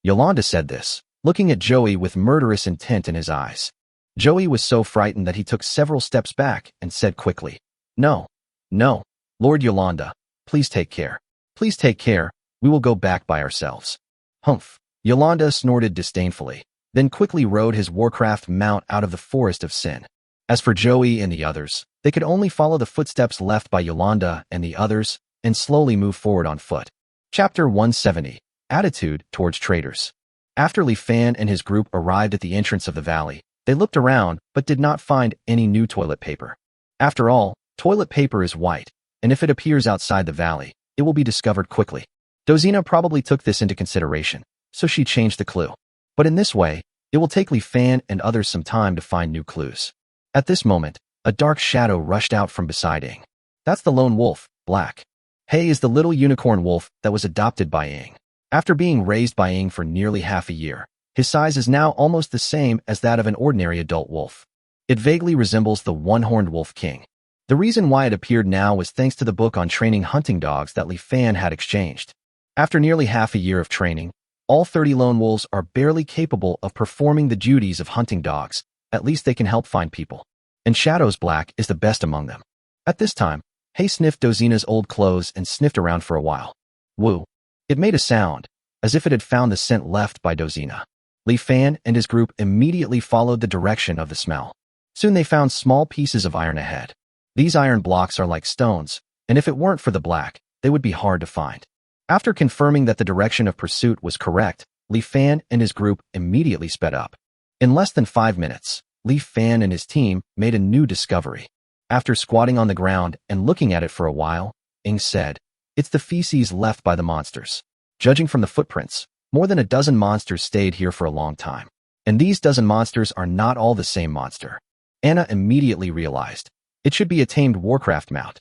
Yolanda said this, looking at Joey with murderous intent in his eyes. Joey was so frightened that he took several steps back and said quickly, "No, no, Lord Yolanda, please take care. Please take care, we will go back by ourselves." "Humph," Yolanda snorted disdainfully, then quickly rode his Warcraft mount out of the forest of sin. As for Joey and the others, they could only follow the footsteps left by Yolanda and the others and slowly move forward on foot. Chapter 170, Attitude Towards Traitors. After Li Fan and his group arrived at the entrance of the valley, they looked around but did not find any new toilet paper. After all, toilet paper is white, and if it appears outside the valley, it will be discovered quickly. Dozina probably took this into consideration, so she changed the clue. But in this way, it will take Li Fan and others some time to find new clues. At this moment, a dark shadow rushed out from beside Ing. That's the lone wolf, Black. Hey is the little unicorn wolf that was adopted by Ing. After being raised by Ing for nearly half a year, his size is now almost the same as that of an ordinary adult wolf. It vaguely resembles the one-horned wolf king. The reason why it appeared now was thanks to the book on training hunting dogs that Li Fan had exchanged. After nearly half a year of training, all 30 lone wolves are barely capable of performing the duties of hunting dogs. At least they can help find people. And Shadow's Black is the best among them. At this time, Hay sniffed Dozina's old clothes and sniffed around for a while. Woo. It made a sound, as if it had found the scent left by Dozina. Li Fan and his group immediately followed the direction of the smell. Soon they found small pieces of iron ahead. These iron blocks are like stones, and if it weren't for the black, they would be hard to find. After confirming that the direction of pursuit was correct, Li Fan and his group immediately sped up. In less than 5 minutes, Li Fan and his team made a new discovery. After squatting on the ground and looking at it for a while, Ing said, "It's the feces left by the monsters. Judging from the footprints, more than a dozen monsters stayed here for a long time. And these dozen monsters are not all the same monster." Anna immediately realized, it should be a tamed Warcraft mount.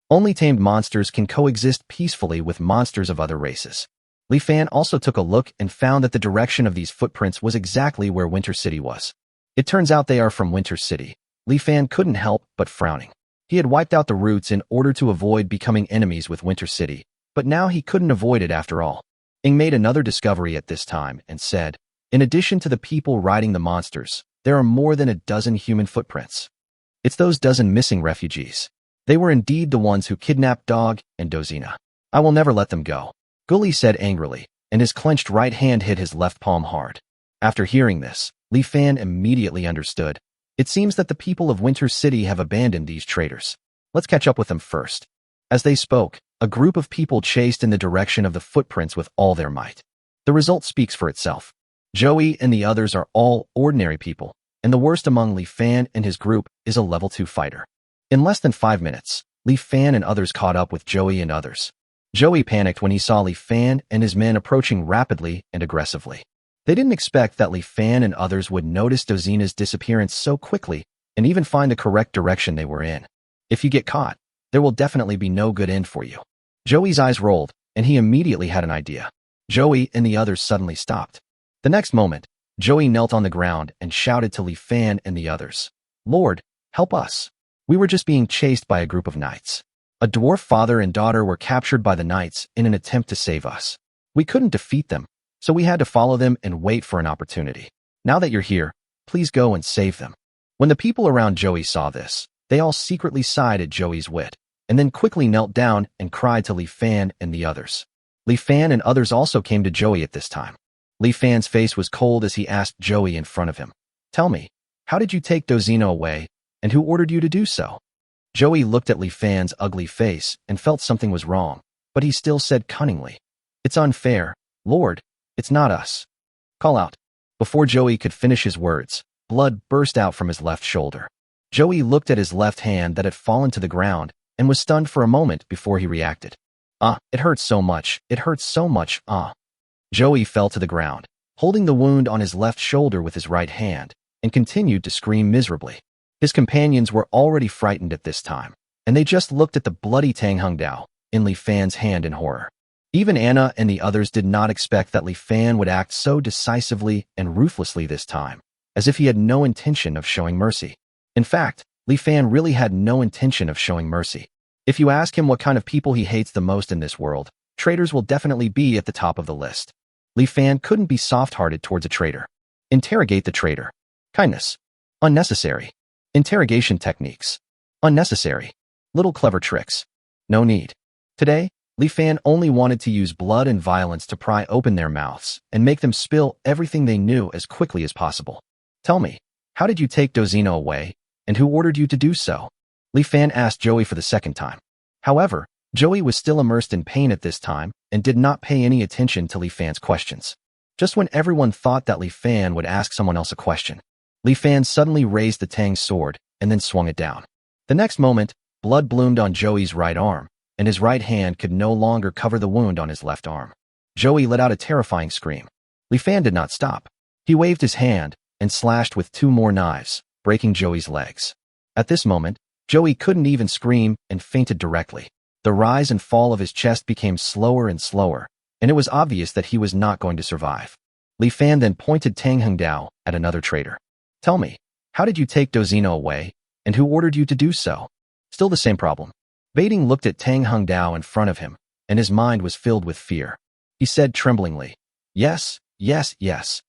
Only tamed monsters can coexist peacefully with monsters of other races. Li Fan also took a look and found that the direction of these footprints was exactly where Winter City was. It turns out they are from Winter City. Li Fan couldn't help but frowning. He had wiped out the roots in order to avoid becoming enemies with Winter City, but now he couldn't avoid it after all. Ing made another discovery at this time and said, in addition to the people riding the monsters, there are more than a dozen human footprints. It's those dozen missing refugees. They were indeed the ones who kidnapped Dog and Dozina. I will never let them go, Gully said angrily, and his clenched right hand hit his left palm hard. After hearing this, Li Fan immediately understood. It seems that the people of Winter City have abandoned these traitors. Let's catch up with them first. As they spoke, a group of people chased in the direction of the footprints with all their might. The result speaks for itself. Joey and the others are all ordinary people, and the worst among Li Fan and his group is a level 2 fighter. In less than 5 minutes, Li Fan and others caught up with Joey and others. Joey panicked when he saw Li Fan and his men approaching rapidly and aggressively. They didn't expect that Li Fan and others would notice Dozina's disappearance so quickly and even find the correct direction they were in. If you get caught, there will definitely be no good end for you. Joey's eyes rolled, and he immediately had an idea. Joey and the others suddenly stopped. The next moment, Joey knelt on the ground and shouted to Li Fan and the others, "Lord, help us. We were just being chased by a group of knights. A dwarf father and daughter were captured by the knights in an attempt to save us. We couldn't defeat them, so we had to follow them and wait for an opportunity. Now that you're here, please go and save them." When the people around Joey saw this, they all secretly sighed at Joey's wit, and then quickly knelt down and cried to Li Fan and the others. Li Fan and others also came to Joey at this time. Li Fan's face was cold as he asked Joey in front of him, "Tell me, how did you take Dozina away, and who ordered you to do so?" Joey looked at Li Fan's ugly face and felt something was wrong, but he still said cunningly, "It's unfair, Lord, it's not us. Call out." Before Joey could finish his words, blood burst out from his left shoulder. Joey looked at his left hand that had fallen to the ground and was stunned for a moment before he reacted. It hurts so much, it hurts so much, Joey fell to the ground, holding the wound on his left shoulder with his right hand, and continued to scream miserably. His companions were already frightened at this time, and they just looked at the bloody Tang Hung Dao in Li Fan's hand in horror. Even Anna and the others did not expect that Li Fan would act so decisively and ruthlessly this time, as if he had no intention of showing mercy. In fact, Li Fan really had no intention of showing mercy. If you ask him what kind of people he hates the most in this world, traitors will definitely be at the top of the list. Li Fan couldn't be soft-hearted towards a traitor. Interrogate the traitor. Kindness. Unnecessary. Interrogation techniques. Unnecessary. Little clever tricks. No need. Today, Li Fan only wanted to use blood and violence to pry open their mouths and make them spill everything they knew as quickly as possible. Tell me, how did you take Dozino away, and who ordered you to do so? Li Fan asked Joey for the second time. However, Joey was still immersed in pain at this time and did not pay any attention to Li Fan's questions. Just when everyone thought that Li Fan would ask someone else a question, Li Fan suddenly raised the Tang's sword and then swung it down. The next moment, blood bloomed on Joey's right arm, and his right hand could no longer cover the wound on his left arm. Joey let out a terrifying scream. Li Fan did not stop. He waved his hand and slashed with 2 more knives, breaking Joey's legs. At this moment, Joey couldn't even scream and fainted directly. The rise and fall of his chest became slower and slower, and it was obvious that he was not going to survive. Li Fan then pointed Tang Hengdao at another traitor. Tell me, how did you take Dozino away, and who ordered you to do so? Still the same problem. Baiting looked at Tang Hengdao in front of him, and his mind was filled with fear. He said tremblingly, yes, yes, yes.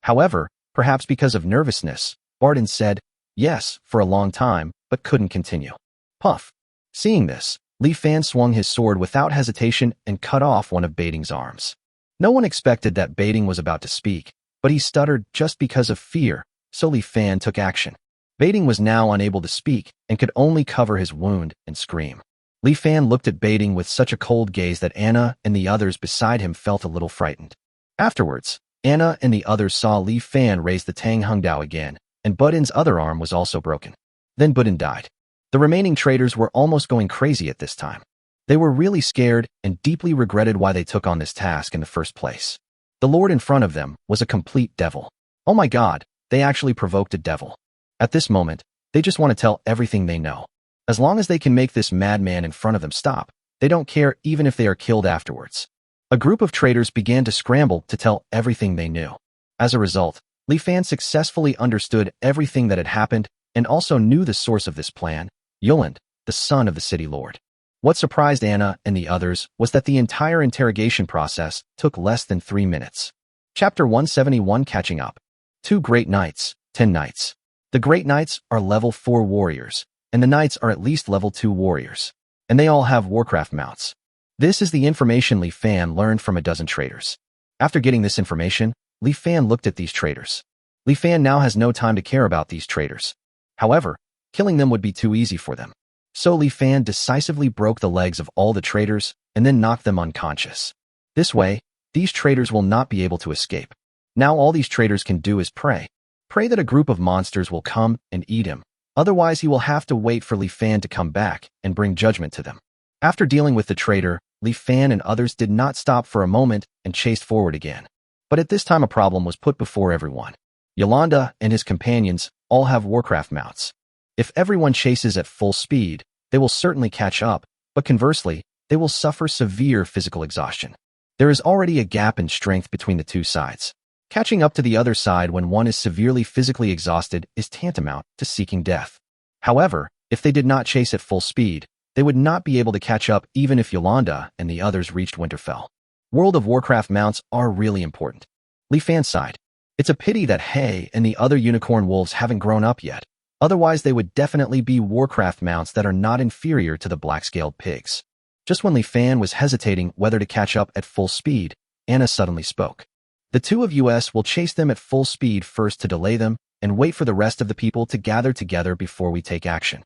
However, perhaps because of nervousness, Barton said, yes, for a long time, but couldn't continue. Puff. Seeing this, Li Fan swung his sword without hesitation and cut off one of Baiting's arms. No one expected that Baiting was about to speak, but he stuttered just because of fear, so Li Fan took action. Baiting was now unable to speak and could only cover his wound and scream. Li Fan looked at Baiting with such a cold gaze that Anna and the others beside him felt a little frightened. Afterwards, Anna and the others saw Li Fan raise the Tang Hengdao again, and Budin's other arm was also broken. Then Budin died. The remaining traitors were almost going crazy at this time. They were really scared and deeply regretted why they took on this task in the first place. The lord in front of them was a complete devil. Oh my god, they actually provoked a devil. At this moment, they just want to tell everything they know. As long as they can make this madman in front of them stop, they don't care even if they are killed afterwards. A group of traitors began to scramble to tell everything they knew. As a result, Li Fan successfully understood everything that had happened and also knew the source of this plan, Yoland, the son of the city lord. What surprised Anna and the others was that the entire interrogation process took less than 3 minutes. Chapter 171 Catching Up. 2 Great Knights, 10 Knights. The Great Knights are level 4 warriors, and the Knights are at least level 2 warriors, and they all have Warcraft mounts. This is the information Li Fan learned from a dozen traitors. After getting this information, Li Fan looked at these traitors. Li Fan now has no time to care about these traitors. However, killing them would be too easy for them. So Li Fan decisively broke the legs of all the traitors and then knocked them unconscious. This way, these traitors will not be able to escape. Now all these traitors can do is pray. Pray that a group of monsters will come and eat him. Otherwise, he will have to wait for Li Fan to come back and bring judgment to them. After dealing with the traitor, Li Fan and others did not stop for a moment and chased forward again. But at this time a problem was put before everyone. Yolanda and his companions all have Warcraft mounts. If everyone chases at full speed, they will certainly catch up, but conversely, they will suffer severe physical exhaustion. There is already a gap in strength between the two sides. Catching up to the other side when one is severely physically exhausted is tantamount to seeking death. However, if they did not chase at full speed, they would not be able to catch up even if Yolanda and the others reached Winterfell. World of Warcraft mounts are really important. Li Fan sighed. It's a pity that Hay and the other unicorn wolves haven't grown up yet. Otherwise, they would definitely be Warcraft mounts that are not inferior to the black-scaled pigs. Just when Li Fan was hesitating whether to catch up at full speed, Anna suddenly spoke. The two of us will chase them at full speed first to delay them and wait for the rest of the people to gather together before we take action.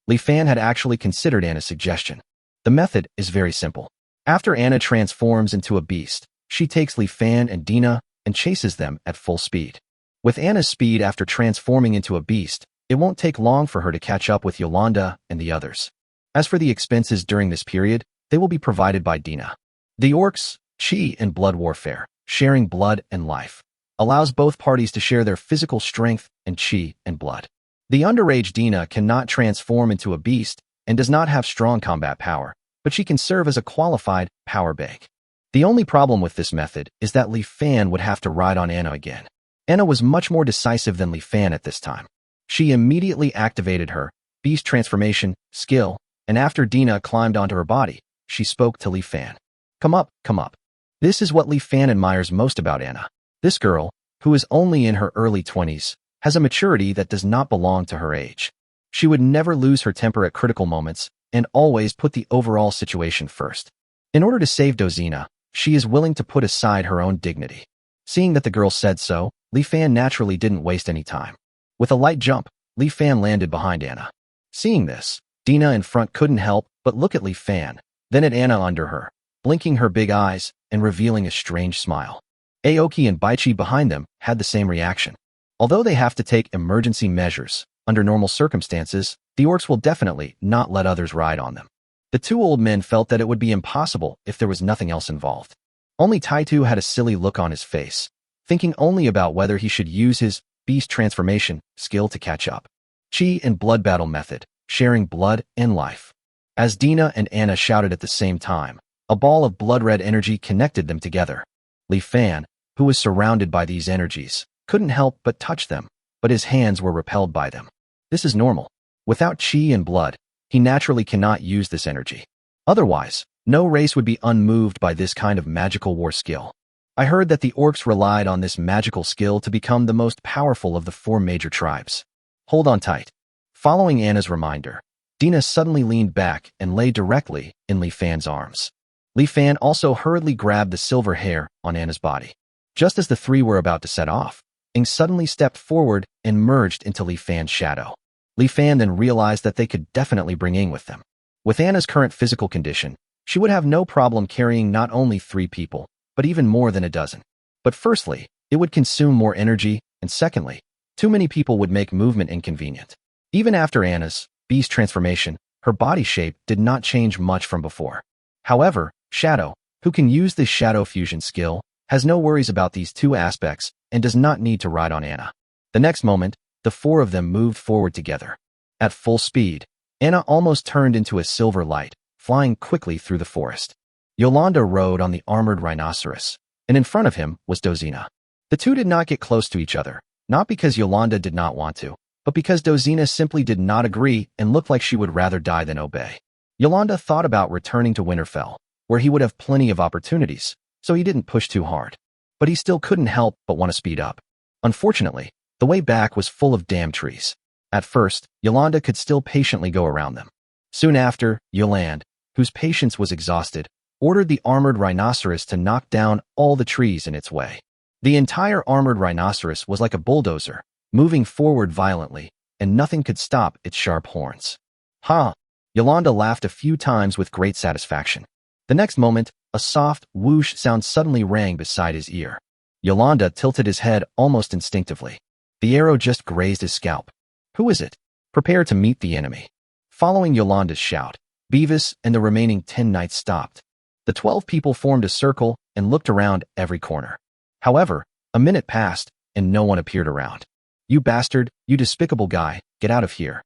Li Fan had actually considered Anna's suggestion. The method is very simple. After Anna transforms into a beast, she takes Li Fan and Dina and chases them at full speed. With Anna's speed after transforming into a beast, it won't take long for her to catch up with Yolanda and the others. As for the expenses during this period, they will be provided by Dina. The orcs, Chi and blood warfare, sharing blood and life, allows both parties to share their physical strength and Chi and blood. The underage Dina cannot transform into a beast and does not have strong combat power, but she can serve as a qualified power bank. The only problem with this method is that Li Fan would have to ride on Anna again. Anna was much more decisive than Li Fan at this time. She immediately activated her beast transformation skill, and after Dina climbed onto her body, she spoke to Li Fan. Come up, come up. This is what Li Fan admires most about Anna. This girl, who is only in her early 20s, has a maturity that does not belong to her age. She would never lose her temper at critical moments and always put the overall situation first. In order to save Dozina, she is willing to put aside her own dignity. Seeing that the girl said so, Li Fan naturally didn't waste any time. With a light jump, Li Fan landed behind Anna. Seeing this, Dina in front couldn't help but look at Li Fan, then at Anna under her, blinking her big eyes and revealing a strange smile. Aoki and Baichi behind them had the same reaction. Although they have to take emergency measures, under normal circumstances, the orcs will definitely not let others ride on them. The two old men felt that it would be impossible if there was nothing else involved. Only Taitu had a silly look on his face, thinking only about whether he should use his beast transformation skill to catch up. Chi and blood battle method, sharing blood and life. As Dina and Anna shouted at the same time, a ball of blood-red energy connected them together. Li Fan, who was surrounded by these energies, couldn't help but touch them, but his hands were repelled by them. This is normal. Without chi and blood, he naturally cannot use this energy. Otherwise, no race would be unmoved by this kind of magical war skill. I heard that the orcs relied on this magical skill to become the most powerful of the 4 major tribes. Hold on tight. Following Anna's reminder, Dina suddenly leaned back and lay directly in Li Fan's arms. Li Fan also hurriedly grabbed the silver hair on Anna's body. Just as the three were about to set off, Ing suddenly stepped forward and merged into Li Fan's shadow. Li Fan then realized that they could definitely bring Ing with them. With Anna's current physical condition, she would have no problem carrying not only 3 people, but even more than a dozen. But firstly, it would consume more energy, and secondly, too many people would make movement inconvenient. Even after Anna's beast transformation, her body shape did not change much from before. However, Shadow, who can use this shadow fusion skill, has no worries about these 2 aspects and does not need to ride on Anna. The next moment, the 4 of them moved forward together. At full speed, Anna almost turned into a silver light, flying quickly through the forest. Yolanda rode on the armored rhinoceros, and in front of him was Dozina. The two did not get close to each other, not because Yolanda did not want to, but because Dozina simply did not agree and looked like she would rather die than obey. Yolanda thought about returning to Winterfell, where he would have plenty of opportunities, so he didn't push too hard. But he still couldn't help but want to speed up. Unfortunately, the way back was full of damn trees. At first, Yolanda could still patiently go around them. Soon after, Yolande, whose patience was exhausted, ordered the armored rhinoceros to knock down all the trees in its way. The entire armored rhinoceros was like a bulldozer, moving forward violently, and nothing could stop its sharp horns. Ha! Yolanda laughed a few times with great satisfaction. The next moment, a soft whoosh sound suddenly rang beside his ear. Yolanda tilted his head almost instinctively. The arrow just grazed his scalp. Who is it? Prepare to meet the enemy. Following Yolanda's shout, Beavis and the remaining 10 knights stopped. The 12 people formed a circle and looked around every corner. However, a minute passed and no one appeared around. You bastard, you despicable guy, get out of here.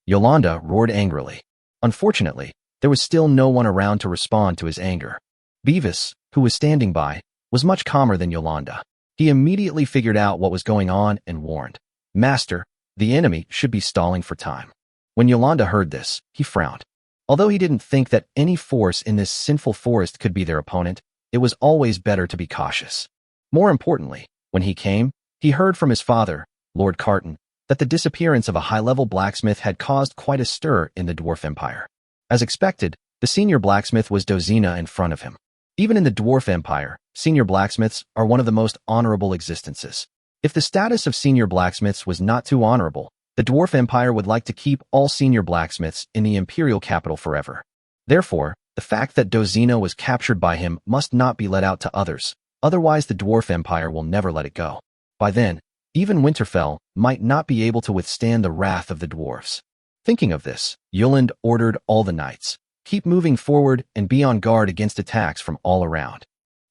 Yolanda roared angrily. Unfortunately, there was still no one around to respond to his anger. Beavis, who was standing by, was much calmer than Yolanda. He immediately figured out what was going on and warned, Master, the enemy should be stalling for time. When Yolanda heard this, he frowned. Although he didn't think that any force in this sinful forest could be their opponent, it was always better to be cautious. More importantly, when he came, he heard from his father, Lord Carton, that the disappearance of a high-level blacksmith had caused quite a stir in the Dwarf Empire. As expected, the senior blacksmith was Dozina in front of him. Even in the Dwarf Empire, senior blacksmiths are one of the most honorable existences. If the status of senior blacksmiths was not too honorable, the Dwarf Empire would like to keep all senior blacksmiths in the imperial capital forever. Therefore, the fact that Dozina was captured by him must not be let out to others, otherwise the Dwarf Empire will never let it go. By then, even Winterfell might not be able to withstand the wrath of the dwarves. Thinking of this, Yolande ordered all the knights, keep moving forward and be on guard against attacks from all around.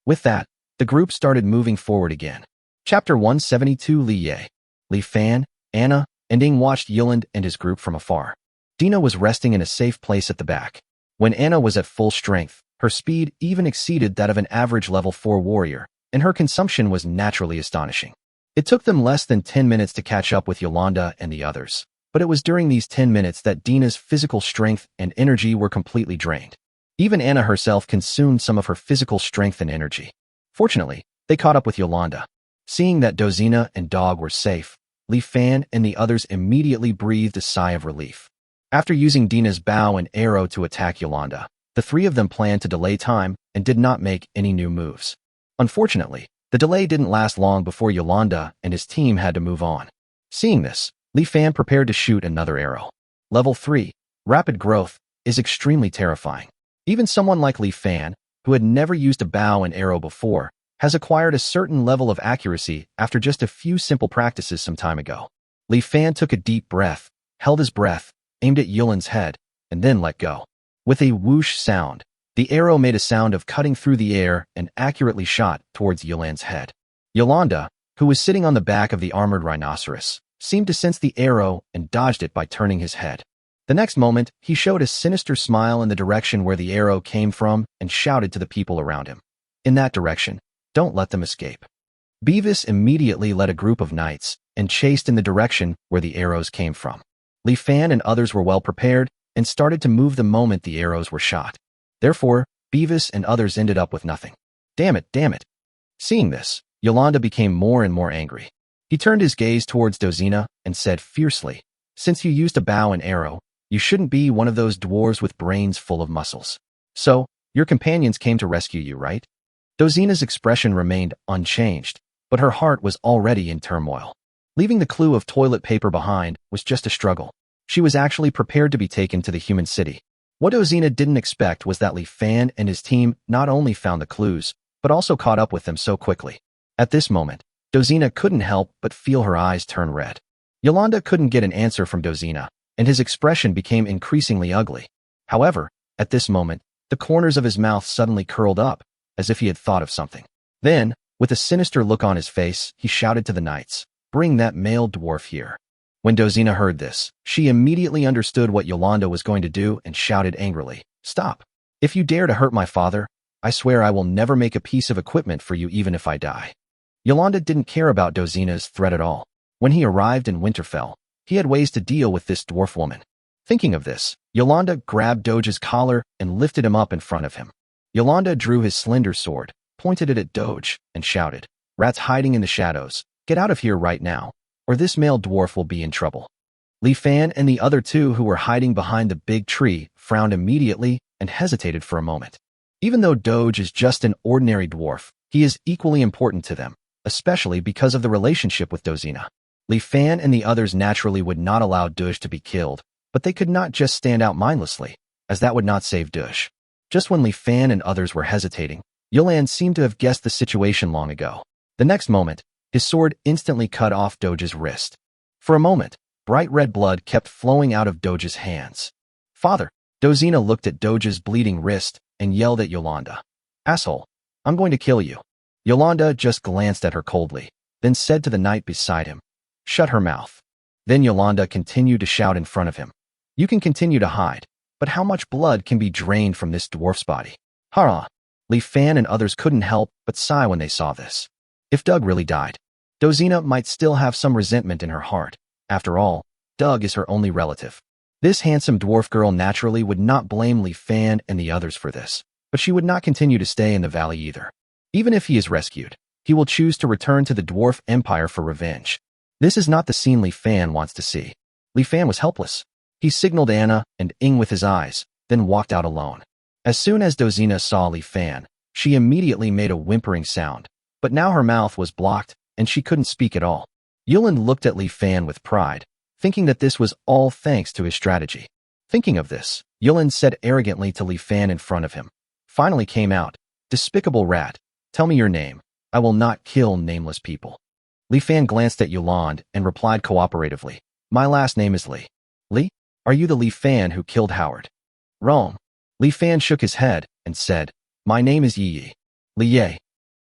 With that, the group started moving forward again. Chapter 172 Li Ye, Li Fan, Anna, and Ing watched Yolande and his group from afar. Dina was resting in a safe place at the back. When Anna was at full strength, her speed even exceeded that of an average level 4 warrior, and her consumption was naturally astonishing. It took them less than 10 minutes to catch up with Yolanda and the others, but it was during these 10 minutes that Dina's physical strength and energy were completely drained. Even Anna herself consumed some of her physical strength and energy. Fortunately, they caught up with Yolanda. Seeing that Dozina and Dog were safe, Li Fan and the others immediately breathed a sigh of relief. After using Dina's bow and arrow to attack Yolanda, the three of them planned to delay time and did not make any new moves. Unfortunately, the delay didn't last long before Yolanda and his team had to move on. Seeing this, Li Fan prepared to shoot another arrow. Level 3, Rapid Growth, is extremely terrifying. Even someone like Li Fan, who had never used a bow and arrow before, has acquired a certain level of accuracy after just a few simple practices some time ago. Li Fan took a deep breath, held his breath, aimed at Yulin's head, and then let go. With a whoosh sound, the arrow made a sound of cutting through the air and accurately shot towards Yulin's head. Yolanda, who was sitting on the back of the armored rhinoceros, seemed to sense the arrow and dodged it by turning his head. The next moment, he showed a sinister smile in the direction where the arrow came from and shouted to the people around him. In that direction, don't let them escape. Beavis immediately led a group of knights and chased in the direction where the arrows came from. Li Fan and others were well prepared and started to move the moment the arrows were shot. Therefore, Beavis and others ended up with nothing. Damn it, damn it. Seeing this, Yolanda became more and more angry. He turned his gaze towards Dozina and said fiercely, since you used a bow and arrow, you shouldn't be one of those dwarves with brains full of muscles. So, your companions came to rescue you, right? Dozina's expression remained unchanged, but her heart was already in turmoil. Leaving the clue of toilet paper behind was just a struggle. She was actually prepared to be taken to the human city. What Dozina didn't expect was that Li Fan and his team not only found the clues, but also caught up with them so quickly. At this moment, Dozina couldn't help but feel her eyes turn red. Yolanda couldn't get an answer from Dozina, and his expression became increasingly ugly. However, at this moment, the corners of his mouth suddenly curled up, as if he had thought of something. Then, with a sinister look on his face, he shouted to the knights, "Bring that male dwarf here." When Dozina heard this, she immediately understood what Yolanda was going to do and shouted angrily, "Stop! If you dare to hurt my father, I swear I will never make a piece of equipment for you even if I die." Yolanda didn't care about Dozina's threat at all. When he arrived in Winterfell, he had ways to deal with this dwarf woman. Thinking of this, Yolanda grabbed Doge's collar and lifted him up in front of him. Yolanda drew his slender sword, pointed it at Doge, and shouted, "Rats hiding in the shadows, get out of here right now, or this male dwarf will be in trouble." Li Fan and the other two who were hiding behind the big tree frowned immediately and hesitated for a moment. Even though Doge is just an ordinary dwarf, he is equally important to them, especially because of the relationship with Dozina. Li Fan and the others naturally would not allow Doge to be killed, but they could not just stand out mindlessly, as that would not save Doge. Just when Li Fan and others were hesitating, Yolan seemed to have guessed the situation long ago. The next moment, his sword instantly cut off Doge's wrist. For a moment, bright red blood kept flowing out of Doge's hands. "Father!" Dozina looked at Doge's bleeding wrist and yelled at Yolanda, "Asshole, I'm going to kill you." Yolanda just glanced at her coldly, then said to the knight beside him, "Shut her mouth." Then Yolanda continued to shout in front of him, "You can continue to hide, but how much blood can be drained from this dwarf's body?" Hurrah! Li Fan and others couldn't help but sigh when they saw this. If Doug really died, Dozina might still have some resentment in her heart. After all, Doug is her only relative. This handsome dwarf girl naturally would not blame Li Fan and the others for this, but she would not continue to stay in the valley either. Even if he is rescued, he will choose to return to the dwarf empire for revenge. This is not the scene Li Fan wants to see. Li Fan was helpless. He signaled Anna and Ing with his eyes, then walked out alone. As soon as Dozina saw Li Fan, she immediately made a whimpering sound, but now her mouth was blocked and she couldn't speak at all. Yulin looked at Li Fan with pride, thinking that this was all thanks to his strategy. Thinking of this, Yulin said arrogantly to Li Fan in front of him. Finally came out, "Despicable rat, tell me your name. I will not kill nameless people." Li Fan glanced at Yolande and replied cooperatively, "My last name is Li." "Li? Are you the Li Fan who killed Howard?" "Wrong." Li Fan shook his head and said, "My name is Yi Yi. Li Ye."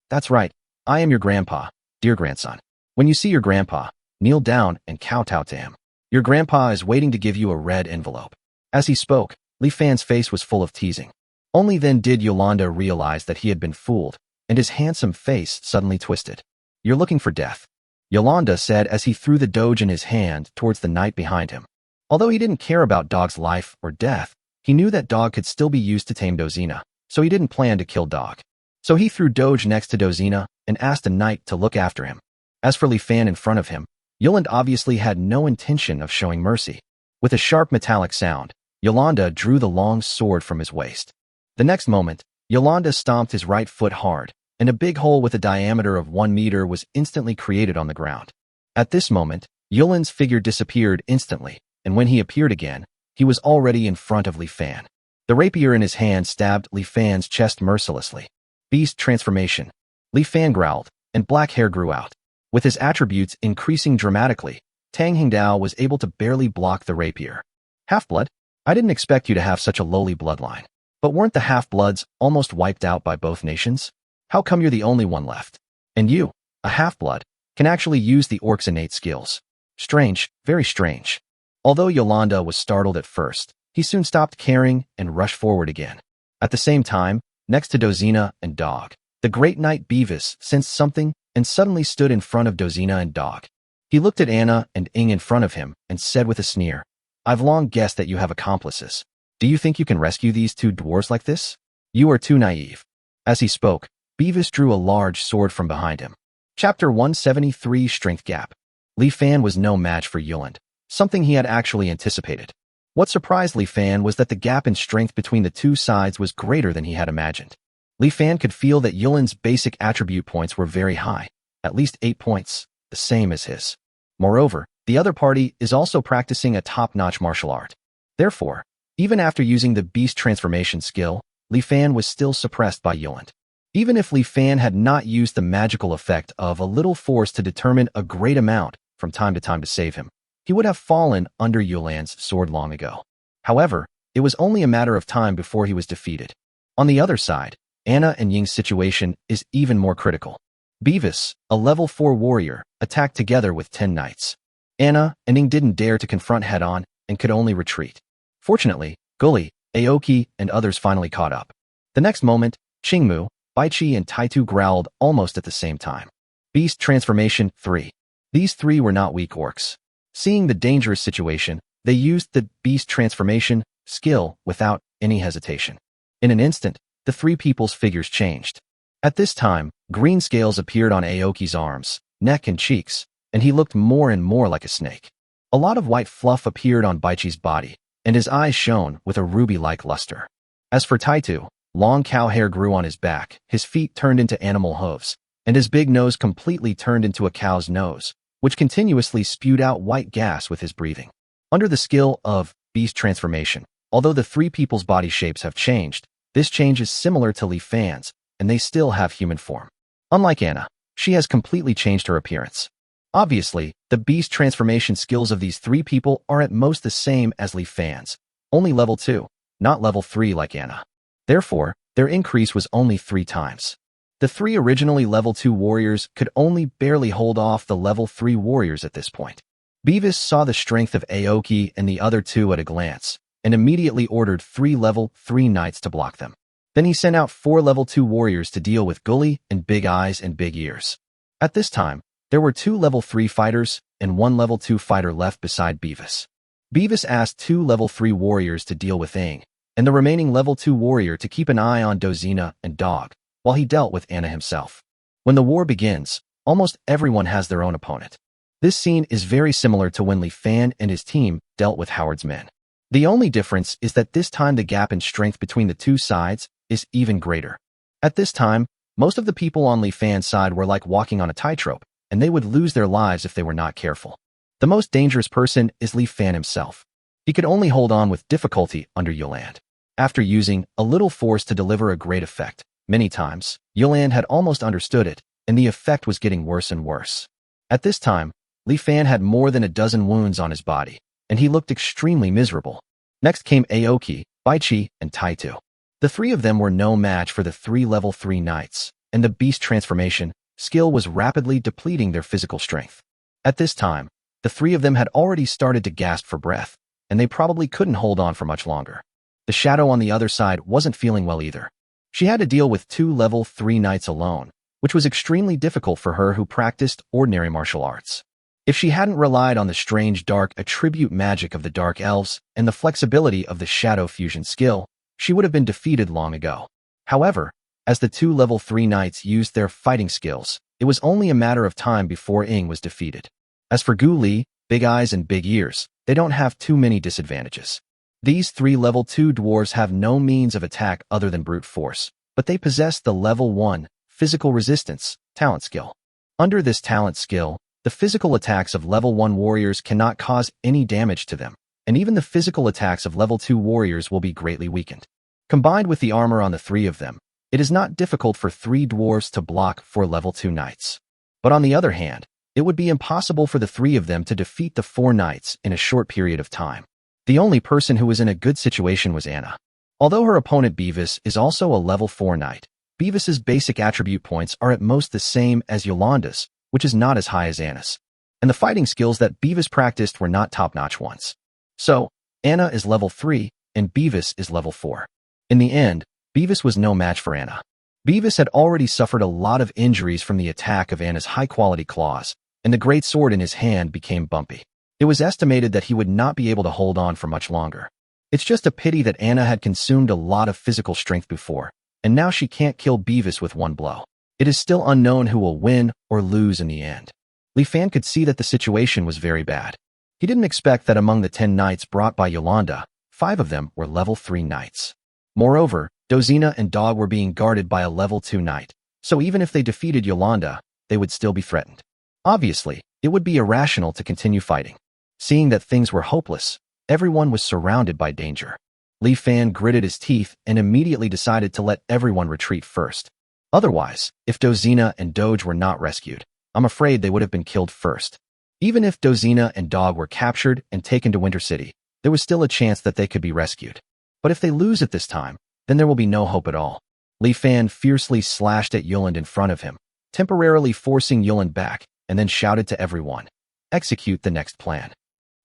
"That's right. I am your grandpa, dear grandson. When you see your grandpa, kneel down and kowtow to him. Your grandpa is waiting to give you a red envelope." As he spoke, Li Fan's face was full of teasing. Only then did Yolanda realize that he had been fooled, and his handsome face suddenly twisted. "You're looking for death," Yolanda said as he threw the doge in his hand towards the knight behind him. Although he didn't care about Dog's life or death, he knew that Dog could still be used to tame Dozina, so he didn't plan to kill Dog. So he threw Doge next to Dozina and asked the knight to look after him. As for Li Fan in front of him, Yolande obviously had no intention of showing mercy. With a sharp metallic sound, Yolanda drew the long sword from his waist. The next moment, Yolanda stomped his right foot hard, and a big hole with a diameter of 1 meter was instantly created on the ground. At this moment, Yolande's figure disappeared instantly, and when he appeared again, he was already in front of Li Fan. The rapier in his hand stabbed Li Fan's chest mercilessly. Beast transformation. Li Fan growled, and black hair grew out. With his attributes increasing dramatically, Tang Hingdao was able to barely block the rapier. Half-blood? I didn't expect you to have such a lowly bloodline. But weren't the half-bloods almost wiped out by both nations? How come you're the only one left? And you, a half-blood, can actually use the orc's innate skills. Strange, very strange. Although Yolanda was startled at first, he soon stopped caring and rushed forward again. At the same time, next to Dozina and Dog, the great knight Beavis sensed something and suddenly stood in front of Dozina and Dog. He looked at Anna and Ing in front of him and said with a sneer, "I've long guessed that you have accomplices. Do you think you can rescue these two dwarves like this? You are too naive." As he spoke, Beavis drew a large sword from behind him. Chapter 173 Strength Gap. Li Fan was no match for Yolande, something he had actually anticipated. What surprised Li Fan was that the gap in strength between the two sides was greater than he had imagined. Li Fan could feel that Yolande's basic attribute points were very high, at least 8 points, the same as his. Moreover, the other party is also practicing a top-notch martial art. Therefore, even after using the beast transformation skill, Li Fan was still suppressed by Yolande. Even if Li Fan had not used the magical effect of a little force to determine a great amount from time to save him, he would have fallen under Yolande's sword long ago. However, it was only a matter of time before he was defeated. On the other side, Anna and Ying's situation is even more critical. Beavis, a level 4 warrior, attacked together with 10 knights. Anna and Ying didn't dare to confront head-on and could only retreat. Fortunately, Gully, Aoki, and others finally caught up. The next moment, Qingmu, Baichi, and Taitu growled almost at the same time. Beast Transformation 3. These three were not weak orcs. Seeing the dangerous situation, they used the Beast Transformation skill without any hesitation. In an instant, the three people's figures changed. At this time, green scales appeared on Aoki's arms, neck, and cheeks, and he looked more and more like a snake. A lot of white fluff appeared on Baichi's body, and his eyes shone with a ruby-like luster. As for Taitu, long cow hair grew on his back, his feet turned into animal hooves, and his big nose completely turned into a cow's nose, which continuously spewed out white gas with his breathing. Under the skill of Beast Transformation, although the three people's body shapes have changed, this change is similar to Li Fan's, and they still have human form. Unlike Anna, she has completely changed her appearance. Obviously, the Beast Transformation skills of these three people are at most the same as Li Fan's, only level 2, not level 3 like Anna. Therefore, their increase was only 3 times. The three originally level 2 warriors could only barely hold off the level 3 warriors at this point. Beavis saw the strength of Aoki and the other two at a glance, and immediately ordered 3 level 3 knights to block them. Then he sent out 4 level 2 warriors to deal with Gully and Big Eyes and Big Ears. At this time, there were 2 level 3 fighters and 1 level 2 fighter left beside Beavis. Beavis asked 2 level 3 warriors to deal with Ing, and the remaining level 2 warrior to keep an eye on Dozina and Dog, while he dealt with Anna himself. When the war begins, almost everyone has their own opponent. This scene is very similar to when Li Fan and his team dealt with Howard's men. The only difference is that this time the gap in strength between the two sides is even greater. At this time, most of the people on Li Fan's side were like walking on a tightrope, and they would lose their lives if they were not careful. The most dangerous person is Li Fan himself. He could only hold on with difficulty under Yolande. After using a little force to deliver a great effect, many times, Yolande had almost understood it, and the effect was getting worse and worse. At this time, Li Fan had more than a dozen wounds on his body, and he looked extremely miserable. Next came Aoki, Baichi, and Taitu. The three of them were no match for the 3 level 3 knights, and the Beast Transformation skill was rapidly depleting their physical strength. At this time, the three of them had already started to gasp for breath, and they probably couldn't hold on for much longer. The Shadow on the other side wasn't feeling well either. She had to deal with 2 level 3 knights alone, which was extremely difficult for her who practiced ordinary martial arts. If she hadn't relied on the strange dark attribute magic of the Dark Elves and the flexibility of the Shadow Fusion skill, she would have been defeated long ago. However, as the 2 level 3 knights used their fighting skills, It was only a matter of time before Ing was defeated. As for Gu Li, big eyes and big ears, they don't have too many disadvantages. These 3 level 2 dwarves have no means of attack other than brute force, but they possess the level 1 physical resistance talent skill. Under this talent skill, the physical attacks of level 1 warriors cannot cause any damage to them, and even the physical attacks of level 2 warriors will be greatly weakened. Combined with the armor on the 3 of them, it is not difficult for 3 dwarves to block 4 level 2 knights. But on the other hand, it would be impossible for the 3 of them to defeat the 4 knights in a short period of time. The only person who was in a good situation was Anna. Although her opponent Beavis is also a level 4 knight, Beavis's basic attribute points are at most the same as Yolanda's, which is not as high as Anna's. And the fighting skills that Beavis practiced were not top-notch ones. So, Anna is level 3, and Beavis is level 4. In the end, Beavis was no match for Anna. Beavis had already suffered a lot of injuries from the attack of Anna's high-quality claws, and the great sword in his hand became bumpy. It was estimated that he would not be able to hold on for much longer. It's just a pity that Anna had consumed a lot of physical strength before, and now she can't kill Beavis with one blow. It is still unknown who will win or lose in the end. Li Fan could see that the situation was very bad. He didn't expect that among the 10 knights brought by Yolanda, 5 of them were level 3 knights. Moreover, Dozina and Dog were being guarded by a level 2 knight, so even if they defeated Yolanda, they would still be threatened. Obviously, it would be irrational to continue fighting. Seeing that things were hopeless, everyone was surrounded by danger. Li Fan gritted his teeth and immediately decided to let everyone retreat first. Otherwise, if Dozina and Doge were not rescued, I'm afraid they would have been killed first. Even if Dozina and Dog were captured and taken to Winter City, there was still a chance that they could be rescued. But if they lose at this time, then there will be no hope at all. Li Fan fiercely slashed at Yuland in front of him, temporarily forcing Yuland back, and then shouted to everyone, "Execute the next plan."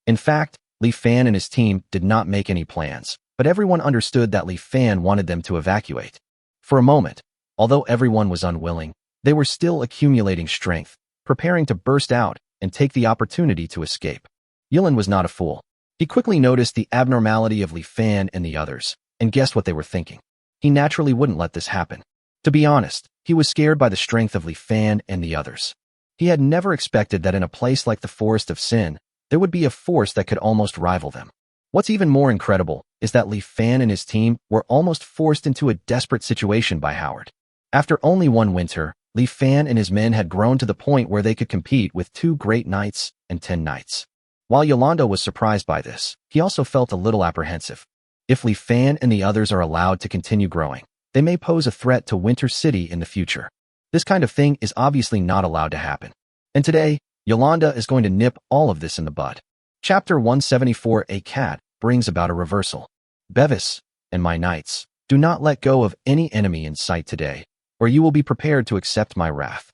In fact, Li Fan and his team did not make any plans, but everyone understood that Li Fan wanted them to evacuate. For a moment, although everyone was unwilling, they were still accumulating strength, preparing to burst out and take the opportunity to escape. Yuland was not a fool. He quickly noticed the abnormality of Li Fan and the others, and guessed what they were thinking. He naturally wouldn't let this happen. To be honest, he was scared by the strength of Li Fan and the others. He had never expected that in a place like the Forest of Sin, there would be a force that could almost rival them. What's even more incredible is that Li Fan and his team were almost forced into a desperate situation by Howard. After only one winter, Li Fan and his men had grown to the point where they could compete with 2 great knights and 10 knights. While Yolanda was surprised by this, he also felt a little apprehensive. If Li Fan and the others are allowed to continue growing, they may pose a threat to Winter City in the future. This kind of thing is obviously not allowed to happen. And today, Yolanda is going to nip all of this in the bud. Chapter 174 A Cat brings about a reversal. Bevis and my knights, do not let go of any enemy in sight today, or you will be prepared to accept my wrath.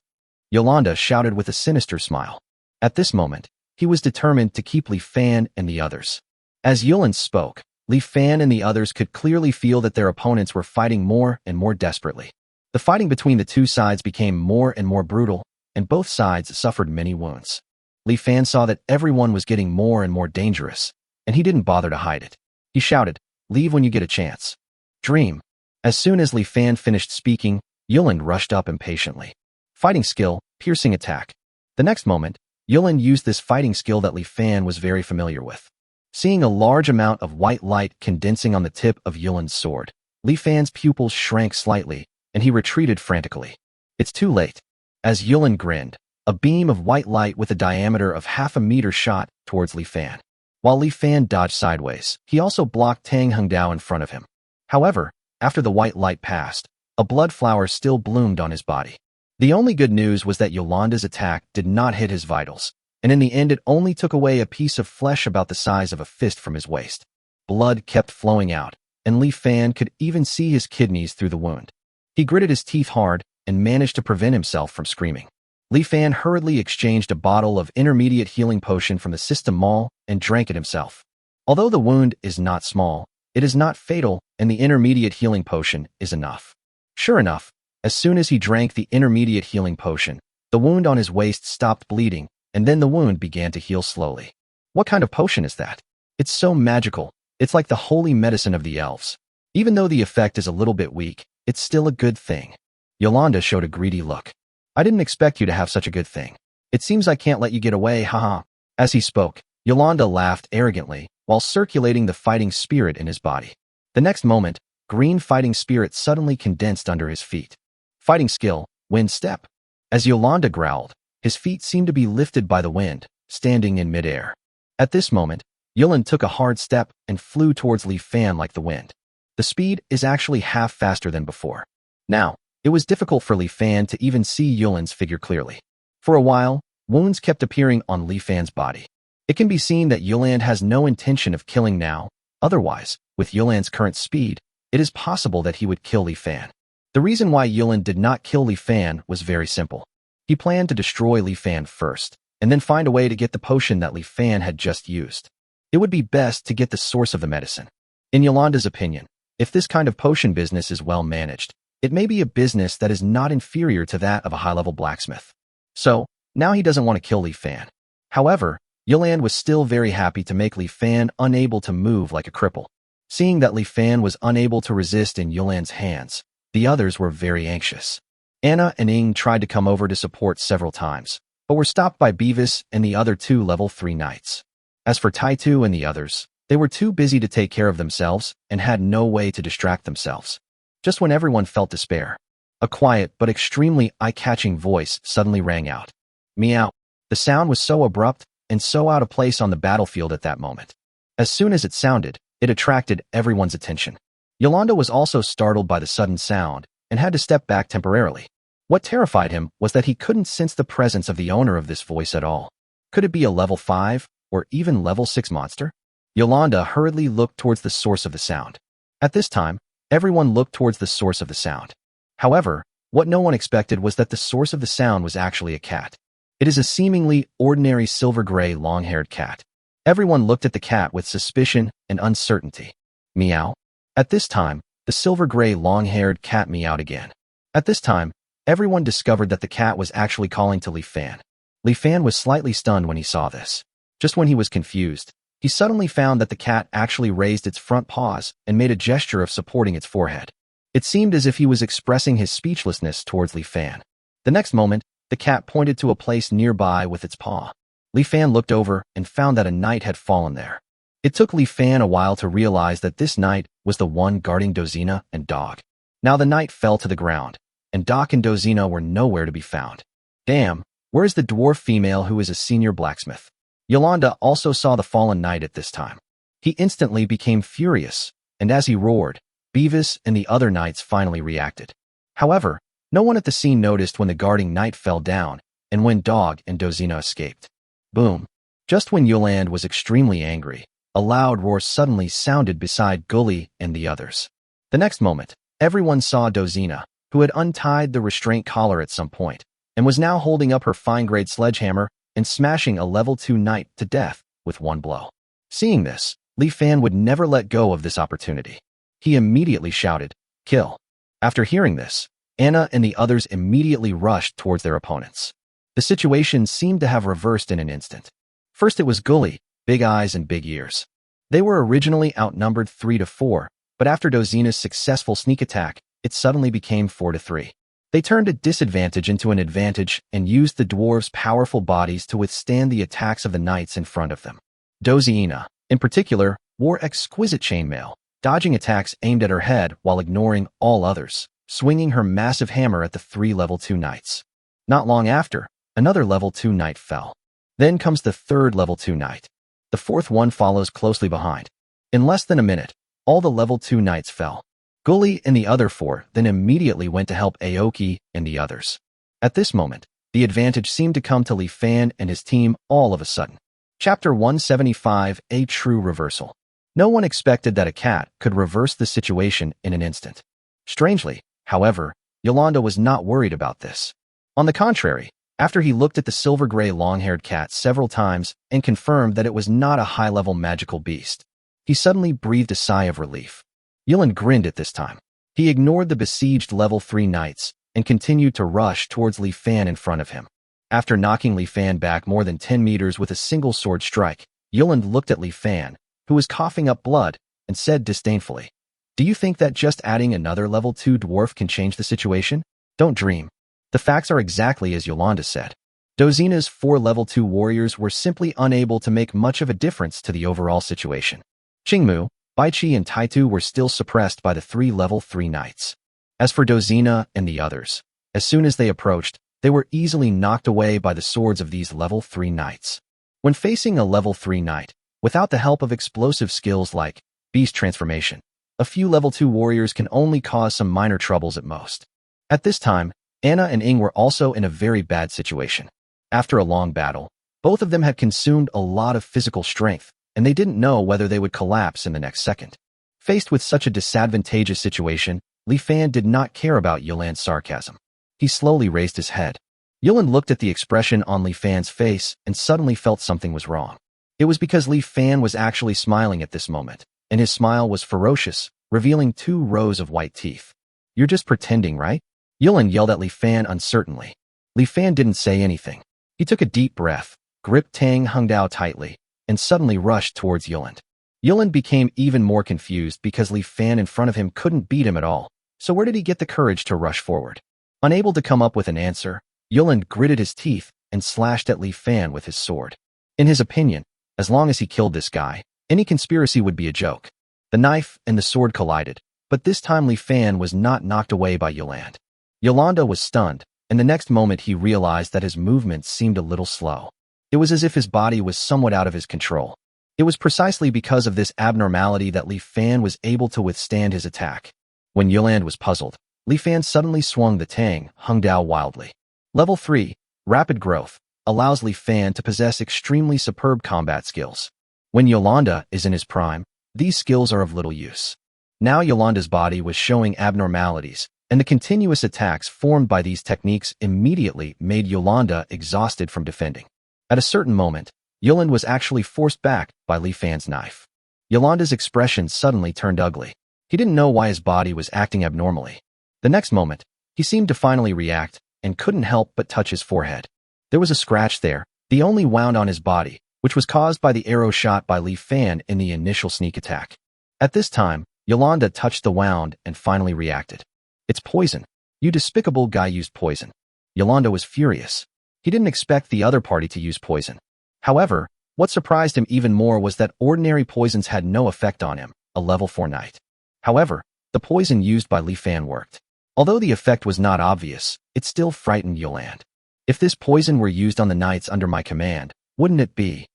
Yolanda shouted with a sinister smile. At this moment, he was determined to keep Li Fan and the others. As Yuland spoke, Li Fan and the others could clearly feel that their opponents were fighting more and more desperately. The fighting between the two sides became more and more brutal, and both sides suffered many wounds. Li Fan saw that everyone was getting more and more dangerous, and he didn't bother to hide it. He shouted, "Leave when you get a chance." Dream. As soon as Li Fan finished speaking, Yuland rushed up impatiently. Fighting skill, piercing attack. The next moment, Yuland used this fighting skill that Li Fan was very familiar with. Seeing a large amount of white light condensing on the tip of Yuland's sword, Li Fan's pupils shrank slightly, and he retreated frantically. It's too late. As Yuland grinned, a beam of white light with a diameter of half a meter shot towards Li Fan. While Li Fan dodged sideways, he also blocked Tang Hengdao in front of him. However, after the white light passed, a blood flower still bloomed on his body. The only good news was that Yolanda's attack did not hit his vitals, and in the end it only took away a piece of flesh about the size of a fist from his waist. Blood kept flowing out, and Li Fan could even see his kidneys through the wound. He gritted his teeth hard and managed to prevent himself from screaming. Li Fan hurriedly exchanged a bottle of intermediate healing potion from the system mall and drank it himself. Although the wound is not small, it is not fatal, and the intermediate healing potion is enough. Sure enough, as soon as he drank the intermediate healing potion, the wound on his waist stopped bleeding, and then the wound began to heal slowly. What kind of potion is that? It's so magical. It's like the holy medicine of the elves. Even though the effect is a little bit weak, it's still a good thing. Yolanda showed a greedy look. I didn't expect you to have such a good thing. It seems I can't let you get away, haha. As he spoke, Yolanda laughed arrogantly while circulating the fighting spirit in his body. The next moment, green fighting spirit suddenly condensed under his feet. Fighting skill, wind step. As Yolanda growled, his feet seemed to be lifted by the wind, standing in midair. At this moment, Yulin took a hard step and flew towards Li Fan like the wind. The speed is actually half faster than before. Now, it was difficult for Li Fan to even see Yulin's figure clearly. For a while, wounds kept appearing on Li Fan's body. It can be seen that Yulan has no intention of killing now. Otherwise, with Yulan's current speed, it is possible that he would kill Li Fan. The reason why Yulan did not kill Li Fan was very simple. He planned to destroy Li Fan first, and then find a way to get the potion that Li Fan had just used. It would be best to get the source of the medicine. In Yolanda's opinion, if this kind of potion business is well managed, it may be a business that is not inferior to that of a high-level blacksmith. So, now he doesn't want to kill Li Fan. However, Yulan was still very happy to make Li Fan unable to move like a cripple. Seeing that Li Fan was unable to resist in Yulan's hands, the others were very anxious. Anna and Ing tried to come over to support several times, but were stopped by Beavis and the other 2 level 3 knights. As for Taitu and the others, they were too busy to take care of themselves and had no way to distract themselves. Just when everyone felt despair, a quiet but extremely eye-catching voice suddenly rang out. Meow. The sound was so abrupt and so out of place on the battlefield at that moment. As soon as it sounded, it attracted everyone's attention. Yolanda was also startled by the sudden sound and had to step back temporarily. What terrified him was that he couldn't sense the presence of the owner of this voice at all. Could it be a level 5 or even level 6 monster? Yolanda hurriedly looked towards the source of the sound. At this time, everyone looked towards the source of the sound. However, what no one expected was that the source of the sound was actually a cat. It is a seemingly ordinary silver-gray long-haired cat. Everyone looked at the cat with suspicion and uncertainty. Meow. At this time, the silver-gray long-haired cat meowed again. At this time, everyone discovered that the cat was actually calling to Li Fan. Li Fan was slightly stunned when he saw this. Just when he was confused, he suddenly found that the cat actually raised its front paws and made a gesture of supporting its forehead. It seemed as if he was expressing his speechlessness towards Li Fan. The next moment, the cat pointed to a place nearby with its paw. Li Fan looked over and found that a knight had fallen there. It took Li Fan a while to realize that this knight was the one guarding Dozina and Dog. Now the knight fell to the ground, and Doc and Dozina were nowhere to be found. Damn, where is the dwarf female who is a senior blacksmith? Yolanda also saw the fallen knight at this time. He instantly became furious, and as he roared, Beavis and the other knights finally reacted. However, no one at the scene noticed when the guarding knight fell down and when Dog and Dozina escaped. Boom. Just when Yolanda was extremely angry, a loud roar suddenly sounded beside Gully and the others. The next moment, everyone saw Dozina, who had untied the restraint collar at some point, and was now holding up her fine-grade sledgehammer and smashing a level 2 knight to death with one blow. Seeing this, Li Fan would never let go of this opportunity. He immediately shouted, "Kill." After hearing this, Anna and the others immediately rushed towards their opponents. The situation seemed to have reversed in an instant. First it was Gully, big eyes and big ears. They were originally outnumbered 3-4, but after Dozina's successful sneak attack, it suddenly became 4-3. They turned a disadvantage into an advantage and used the dwarves' powerful bodies to withstand the attacks of the knights in front of them. Dozina, in particular, wore exquisite chainmail, dodging attacks aimed at her head while ignoring all others, swinging her massive hammer at the 3 level 2 knights. Not long after, another level 2 knight fell. Then comes the 3rd level 2 knight. The 4th one follows closely behind. In less than a minute, all the level 2 knights fell. Gully and the other 4 then immediately went to help Aoki and the others. At this moment, the advantage seemed to come to Li Fan and his team all of a sudden. Chapter 175, A True Reversal. No one expected that a cat could reverse the situation in an instant. Strangely, however, Yolanda was not worried about this. On the contrary, after he looked at the silver-gray long-haired cat several times and confirmed that it was not a high-level magical beast, he suddenly breathed a sigh of relief. Yulin grinned at this time. He ignored the besieged level 3 knights and continued to rush towards Li Fan in front of him. After knocking Li Fan back more than 10 meters with a single sword strike, Yulin looked at Li Fan, who was coughing up blood, and said disdainfully, "Do you think that just adding another level 2 dwarf can change the situation? Don't dream." The facts are exactly as Yolanda said. Dozina's 4 level 2 warriors were simply unable to make much of a difference to the overall situation. Qingmu, Baiqi, and Taitu were still suppressed by the 3 level 3 knights. As for Dozina and the others, as soon as they approached, they were easily knocked away by the swords of these level 3 knights. When facing a level 3 knight, without the help of explosive skills like beast transformation, a few level 2 warriors can only cause some minor troubles at most. At this time, Anna and Ing were also in a very bad situation. After a long battle, both of them had consumed a lot of physical strength, and they didn't know whether they would collapse in the next second. Faced with such a disadvantageous situation, Li Fan did not care about Yolanda's sarcasm. He slowly raised his head. Yolanda looked at the expression on Li Fan's face and suddenly felt something was wrong. It was because Li Fan was actually smiling at this moment, and his smile was ferocious, revealing 2 rows of white teeth. "You're just pretending, right?" Yolanda yelled at Li Fan uncertainly. Li Fan didn't say anything. He took a deep breath, gripped Tang Hungdao tightly, and suddenly rushed towards Yolanda. Yolanda became even more confused because Li Fan in front of him couldn't beat him at all, so where did he get the courage to rush forward? Unable to come up with an answer, Yolanda gritted his teeth and slashed at Li Fan with his sword. In his opinion, as long as he killed this guy, any conspiracy would be a joke. The knife and the sword collided, but this time Li Fan was not knocked away by Yolanda. Yolanda was stunned, and the next moment he realized that his movements seemed a little slow. It was as if his body was somewhat out of his control. It was precisely because of this abnormality that Li Fan was able to withstand his attack. When Yolanda was puzzled, Li Fan suddenly swung the Tang Hungdao wildly. Level 3, Rapid Growth, allows Li Fan to possess extremely superb combat skills. When Yolanda is in his prime, these skills are of little use. Now Yolanda's body was showing abnormalities, and the continuous attacks formed by these techniques immediately made Yolanda exhausted from defending. At a certain moment, Yolanda was actually forced back by Li Fan's knife. Yolanda's expression suddenly turned ugly. He didn't know why his body was acting abnormally. The next moment, he seemed to finally react and couldn't help but touch his forehead. There was a scratch there, the only wound on his body, which was caused by the arrow shot by Li Fan in the initial sneak attack. At this time, Yolanda touched the wound and finally reacted. "It's poison. You despicable guy used poison." Yolanda was furious. He didn't expect the other party to use poison. However, what surprised him even more was that ordinary poisons had no effect on him, a level 4 knight. However, the poison used by Li Fan worked. Although the effect was not obvious, it still frightened Yolanda. "If this poison were used on the knights under my command, wouldn't it be?"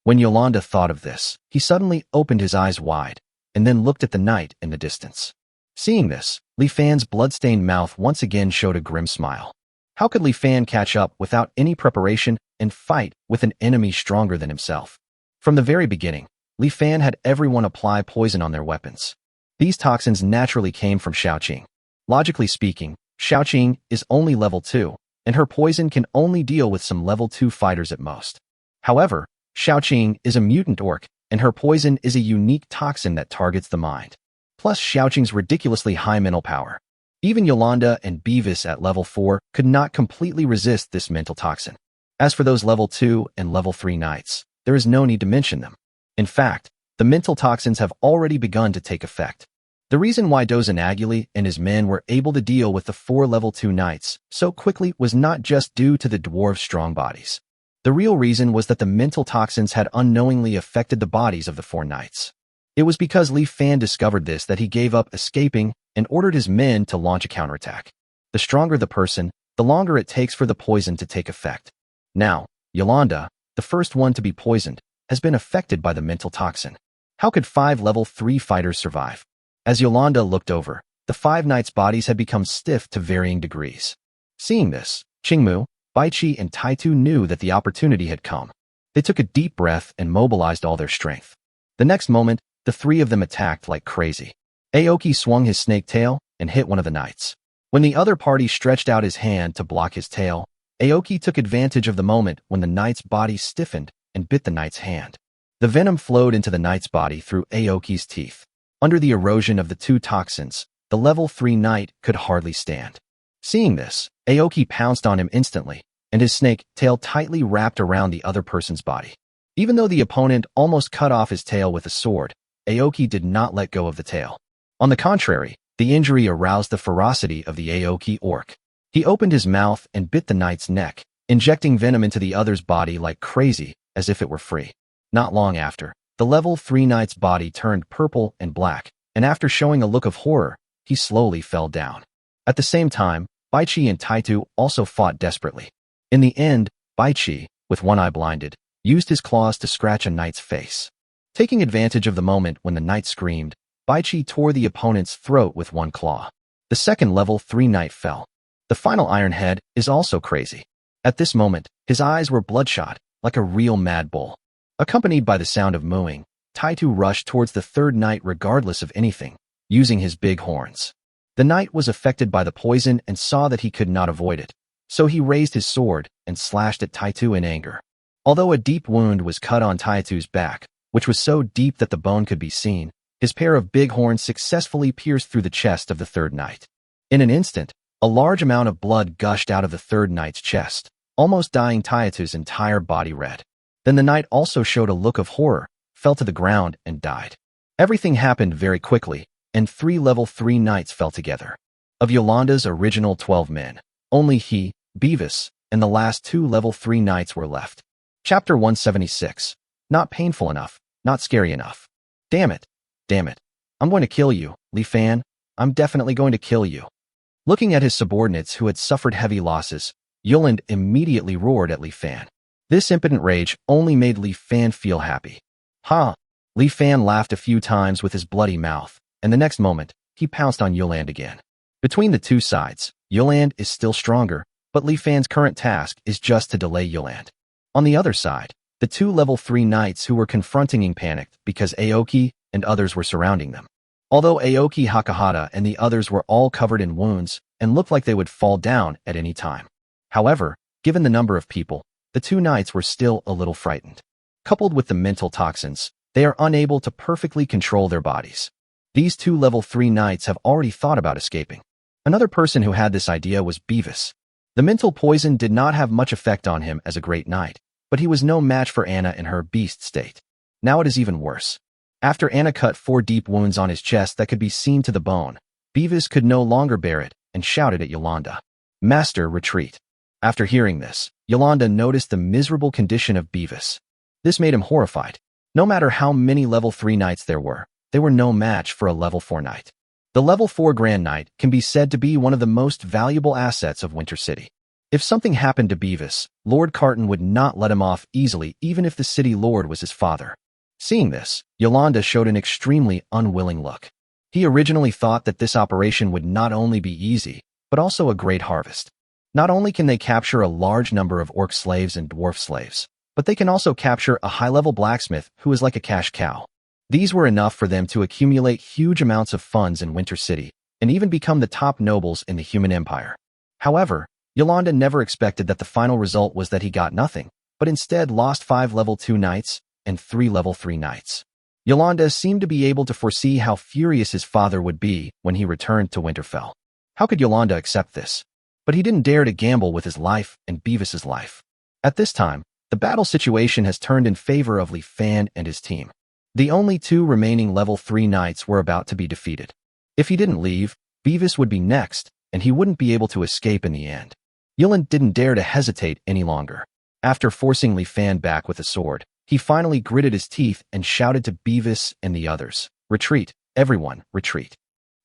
When Yolanda thought of this, he suddenly opened his eyes wide, and then looked at the knight in the distance. Seeing this, Li Fan's blood-stained mouth once again showed a grim smile. How could Li Fan catch up without any preparation and fight with an enemy stronger than himself? From the very beginning, Li Fan had everyone apply poison on their weapons. These toxins naturally came from Xiaoqing. Logically speaking, Xiaoqing is only level 2, and her poison can only deal with some level 2 fighters at most. However, Xiaoqing is a mutant orc, and her poison is a unique toxin that targets the mind. Plus Xiaoqing's ridiculously high mental power. Even Yolanda and Beavis at level 4 could not completely resist this mental toxin. As for those level 2 and level 3 knights, there is no need to mention them. In fact, the mental toxins have already begun to take effect. The reason why Dozanaguli and his men were able to deal with the 4 level 2 knights so quickly was not just due to the dwarves' strong bodies. The real reason was that the mental toxins had unknowingly affected the bodies of the 4 knights. It was because Li Fan discovered this that he gave up escaping and ordered his men to launch a counterattack. The stronger the person, the longer it takes for the poison to take effect. Now, Yolanda, the first one to be poisoned, has been affected by the mental toxin. How could 5 level 3 fighters survive? As Yolanda looked over, the 5 knights' bodies had become stiff to varying degrees. Seeing this, Qingmu, Baiqi, and Taitu knew that the opportunity had come. They took a deep breath and mobilized all their strength. The next moment, the 3 of them attacked like crazy. Aoki swung his snake tail and hit one of the knights. When the other party stretched out his hand to block his tail, Aoki took advantage of the moment when the knight's body stiffened and bit the knight's hand. The venom flowed into the knight's body through Aoki's teeth. Under the erosion of the 2 toxins, the level 3 knight could hardly stand. Seeing this, Aoki pounced on him instantly, and his snake tail tightly wrapped around the other person's body. Even though the opponent almost cut off his tail with a sword, Aoki did not let go of the tail. On the contrary, the injury aroused the ferocity of the Aoki orc. He opened his mouth and bit the knight's neck, injecting venom into the other's body like crazy, as if it were free. Not long after, the level 3 knight's body turned purple and black, and after showing a look of horror, he slowly fell down. At the same time, Baichi and Taitu also fought desperately. In the end, Baichi, with one eye blinded, used his claws to scratch a knight's face. Taking advantage of the moment when the knight screamed, Baichi tore the opponent's throat with one claw. The second level 3 knight fell. The final Iron Head is also crazy. At this moment, his eyes were bloodshot, like a real mad bull. Accompanied by the sound of mooing, Taitu rushed towards the third knight regardless of anything, using his big horns. The knight was affected by the poison and saw that he could not avoid it, so he raised his sword and slashed at Taitu in anger. Although a deep wound was cut on Taitu's back, which was so deep that the bone could be seen, his pair of big horns successfully pierced through the chest of the third knight. In an instant, a large amount of blood gushed out of the third knight's chest, almost dyeing Taitu's entire body red. Then the knight also showed a look of horror, fell to the ground, and died. Everything happened very quickly, and 3 level 3 knights fell together. Of Yolanda's original 12 men, only he, Beavis, and the last 2 level 3 knights were left. Chapter 176. Not painful enough, not scary enough. Damn it. Damn it. I'm going to kill you, Li Fan. I'm definitely going to kill you. Looking at his subordinates who had suffered heavy losses, Yoland immediately roared at Li Fan. This impotent rage only made Li Fan feel happy. Ha! Li Fan laughed a few times with his bloody mouth, and the next moment, he pounced on Yoland again. Between the two sides, Yoland is still stronger, but Li Fan's current task is just to delay Yoland. On the other side, the 2 level 3 knights who were confronting him panicked because Aoki and others were surrounding them. Although Aoki Hakahata and the others were all covered in wounds and looked like they would fall down at any time. However, given the number of people, the 2 knights were still a little frightened. Coupled with the mental toxins, they are unable to perfectly control their bodies. These 2 level 3 knights have already thought about escaping. Another person who had this idea was Beavis. The mental poison did not have much effect on him as a great knight, but he was no match for Anna in her beast state. Now it is even worse. After Anna cut 4 deep wounds on his chest that could be seen to the bone, Beavis could no longer bear it and shouted at Yolanda. Master, retreat. After hearing this, Yolanda noticed the miserable condition of Beavis. This made him horrified. No matter how many level 3 knights there were, they were no match for a level 4 knight. The level 4 Grand Knight can be said to be one of the most valuable assets of Winter City. If something happened to Beavis, Lord Carton would not let him off easily even if the city lord was his father. Seeing this, Yolanda showed an extremely unwilling look. He originally thought that this operation would not only be easy, but also a great harvest. Not only can they capture a large number of orc slaves and dwarf slaves, but they can also capture a high-level blacksmith who is like a cash cow. These were enough for them to accumulate huge amounts of funds in Winter City and even become the top nobles in the human empire. However, Yolanda never expected that the final result was that he got nothing, but instead lost 5 level 2 knights and 3 level 3 knights. Yolanda seemed to be able to foresee how furious his father would be when he returned to Winterfell. How could Yolanda accept this? But he didn't dare to gamble with his life and Beavis's life. At this time, the battle situation has turned in favor of Li Fan and his team. The only 2 remaining level 3 knights were about to be defeated. If he didn't leave, Beavis would be next, and he wouldn't be able to escape in the end. Yoland didn't dare to hesitate any longer. After forcing Li Fan back with a sword, he finally gritted his teeth and shouted to Beavis and the others, "Retreat, everyone, retreat."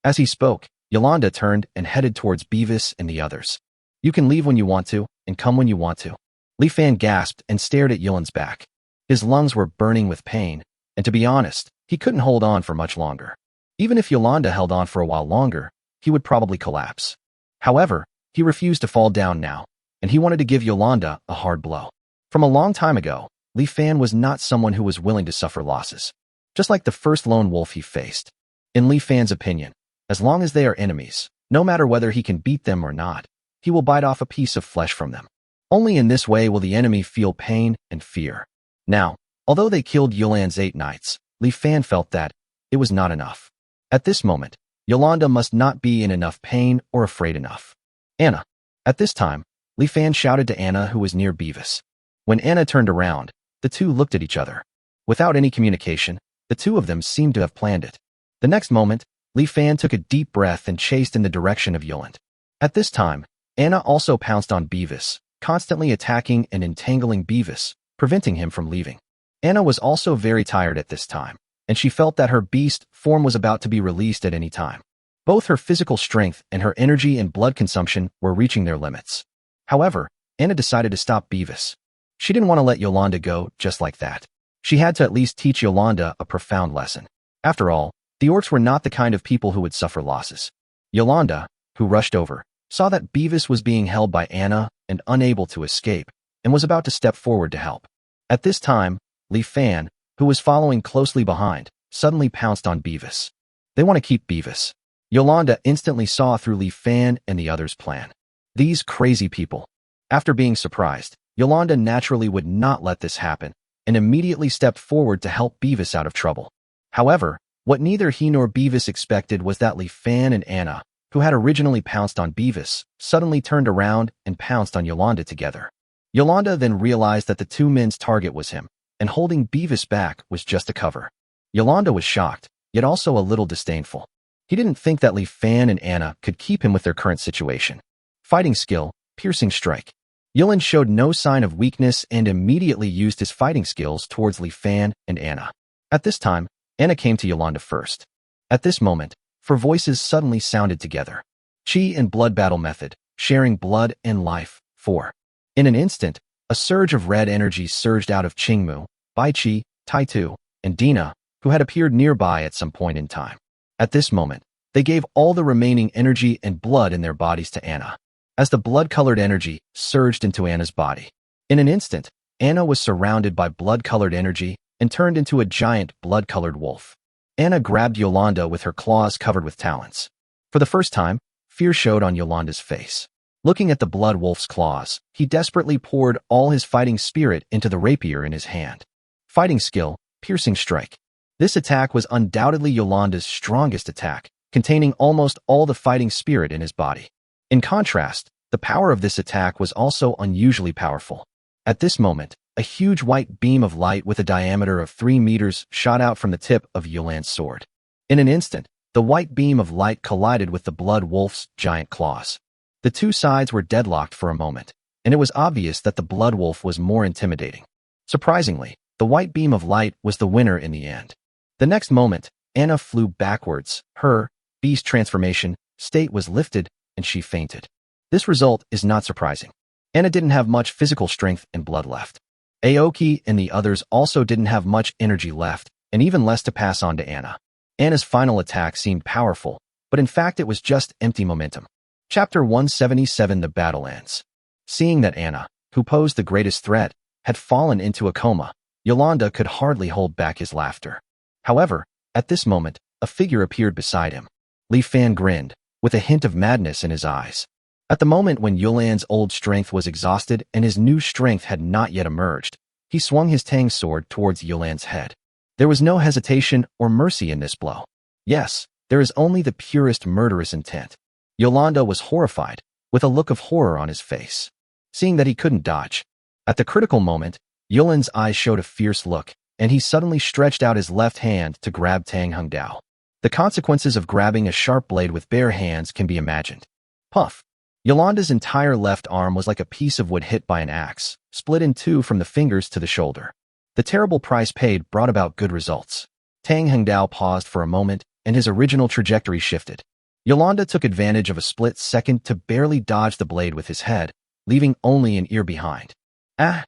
As he spoke, Yolanda turned and headed towards Beavis and the others. "You can leave when you want to, and come when you want to." Li Fan gasped and stared at Yoland's back. His lungs were burning with pain, and to be honest, he couldn't hold on for much longer. Even if Yolanda held on for a while longer, he would probably collapse. However, he refused to fall down now, and he wanted to give Yolanda a hard blow. From a long time ago, Li Fan was not someone who was willing to suffer losses, just like the first lone wolf he faced. In Li Fan's opinion, as long as they are enemies, no matter whether he can beat them or not, he will bite off a piece of flesh from them. Only in this way will the enemy feel pain and fear. Now, although they killed Yoland's 8 knights, Li Fan felt that it was not enough. At this moment, Yolanda must not be in enough pain or afraid enough. Anna. At this time, Li Fan shouted to Anna, who was near Beavis. When Anna turned around, the 2 looked at each other. Without any communication, the 2 of them seemed to have planned it. The next moment, Li Fan took a deep breath and chased in the direction of Yoland. At this time, Anna also pounced on Beavis, constantly attacking and entangling Beavis, preventing him from leaving. Anna was also very tired at this time, and she felt that her beast form was about to be released at any time. Both her physical strength and her energy and blood consumption were reaching their limits. However, Anna decided to stop Beavis. She didn't want to let Yolanda go just like that. She had to at least teach Yolanda a profound lesson. After all, the orcs were not the kind of people who would suffer losses. Yolanda, who rushed over, saw that Beavis was being held by Anna and unable to escape, and was about to step forward to help. At this time, Li Fan, who was following closely behind, suddenly pounced on Beavis. They want to keep Beavis. Yolanda instantly saw through Li Fan and the others' plan. These crazy people. After being surprised, Yolanda naturally would not let this happen, and immediately stepped forward to help Beavis out of trouble. However, what neither he nor Beavis expected was that Li Fan and Anna, who had originally pounced on Beavis, suddenly turned around and pounced on Yolanda together. Yolanda then realized that the two men's target was him, and holding Beavis back was just a cover. Yolanda was shocked, yet also a little disdainful. He didn't think that Li Fan and Anna could keep him with their current situation. Fighting skill, piercing strike. Yulin showed no sign of weakness and immediately used his fighting skills towards Li Fan and Anna. At this time, Anna came to Yolanda first. At this moment, 4 voices suddenly sounded together. Chi and blood battle method, sharing blood and life, 4. In an instant, a surge of red energy surged out of Qingmu, Bai Chi, Tai Tu, and Dina, who had appeared nearby at some point in time. At this moment, they gave all the remaining energy and blood in their bodies to Anna. As the blood-colored energy surged into Anna's body. In an instant, Anna was surrounded by blood-colored energy and turned into a giant blood-colored wolf. Anna grabbed Yolanda with her claws covered with talons. For the first time, fear showed on Yolanda's face. Looking at the blood wolf's claws, he desperately poured all his fighting spirit into the rapier in his hand. Fighting skill, piercing strike. This attack was undoubtedly Yolanda's strongest attack, containing almost all the fighting spirit in his body. In contrast, the power of this attack was also unusually powerful. At this moment, a huge white beam of light with a diameter of 3 meters shot out from the tip of Yolanda's sword. In an instant, the white beam of light collided with the blood wolf's giant claws. The two sides were deadlocked for a moment, and it was obvious that the blood wolf was more intimidating. Surprisingly, the white beam of light was the winner in the end. The next moment, Anna flew backwards. Her beast transformation state was lifted, and she fainted. This result is not surprising. Anna didn't have much physical strength and blood left. Aoki and the others also didn't have much energy left, and even less to pass on to Anna. Anna's final attack seemed powerful, but in fact it was just empty momentum. Chapter 177 The Battle Ends. Seeing that Anna, who posed the greatest threat, had fallen into a coma, Yolanda could hardly hold back his laughter. However, at this moment, a figure appeared beside him. Li Fan grinned, with a hint of madness in his eyes. At the moment when Yulan's old strength was exhausted and his new strength had not yet emerged, he swung his Tang sword towards Yulan's head. There was no hesitation or mercy in this blow. Yes, there is only the purest murderous intent. Yolanda was horrified, with a look of horror on his face, seeing that he couldn't dodge. At the critical moment, Yulan's eyes showed a fierce look, and he suddenly stretched out his left hand to grab Tang Hengdao. The consequences of grabbing a sharp blade with bare hands can be imagined. Puff! Yolanda's entire left arm was like a piece of wood hit by an axe, split in two from the fingers to the shoulder. The terrible price paid brought about good results. Tang Hengdao paused for a moment, and his original trajectory shifted. Yolanda took advantage of a split second to barely dodge the blade with his head, leaving only an ear behind. Ah!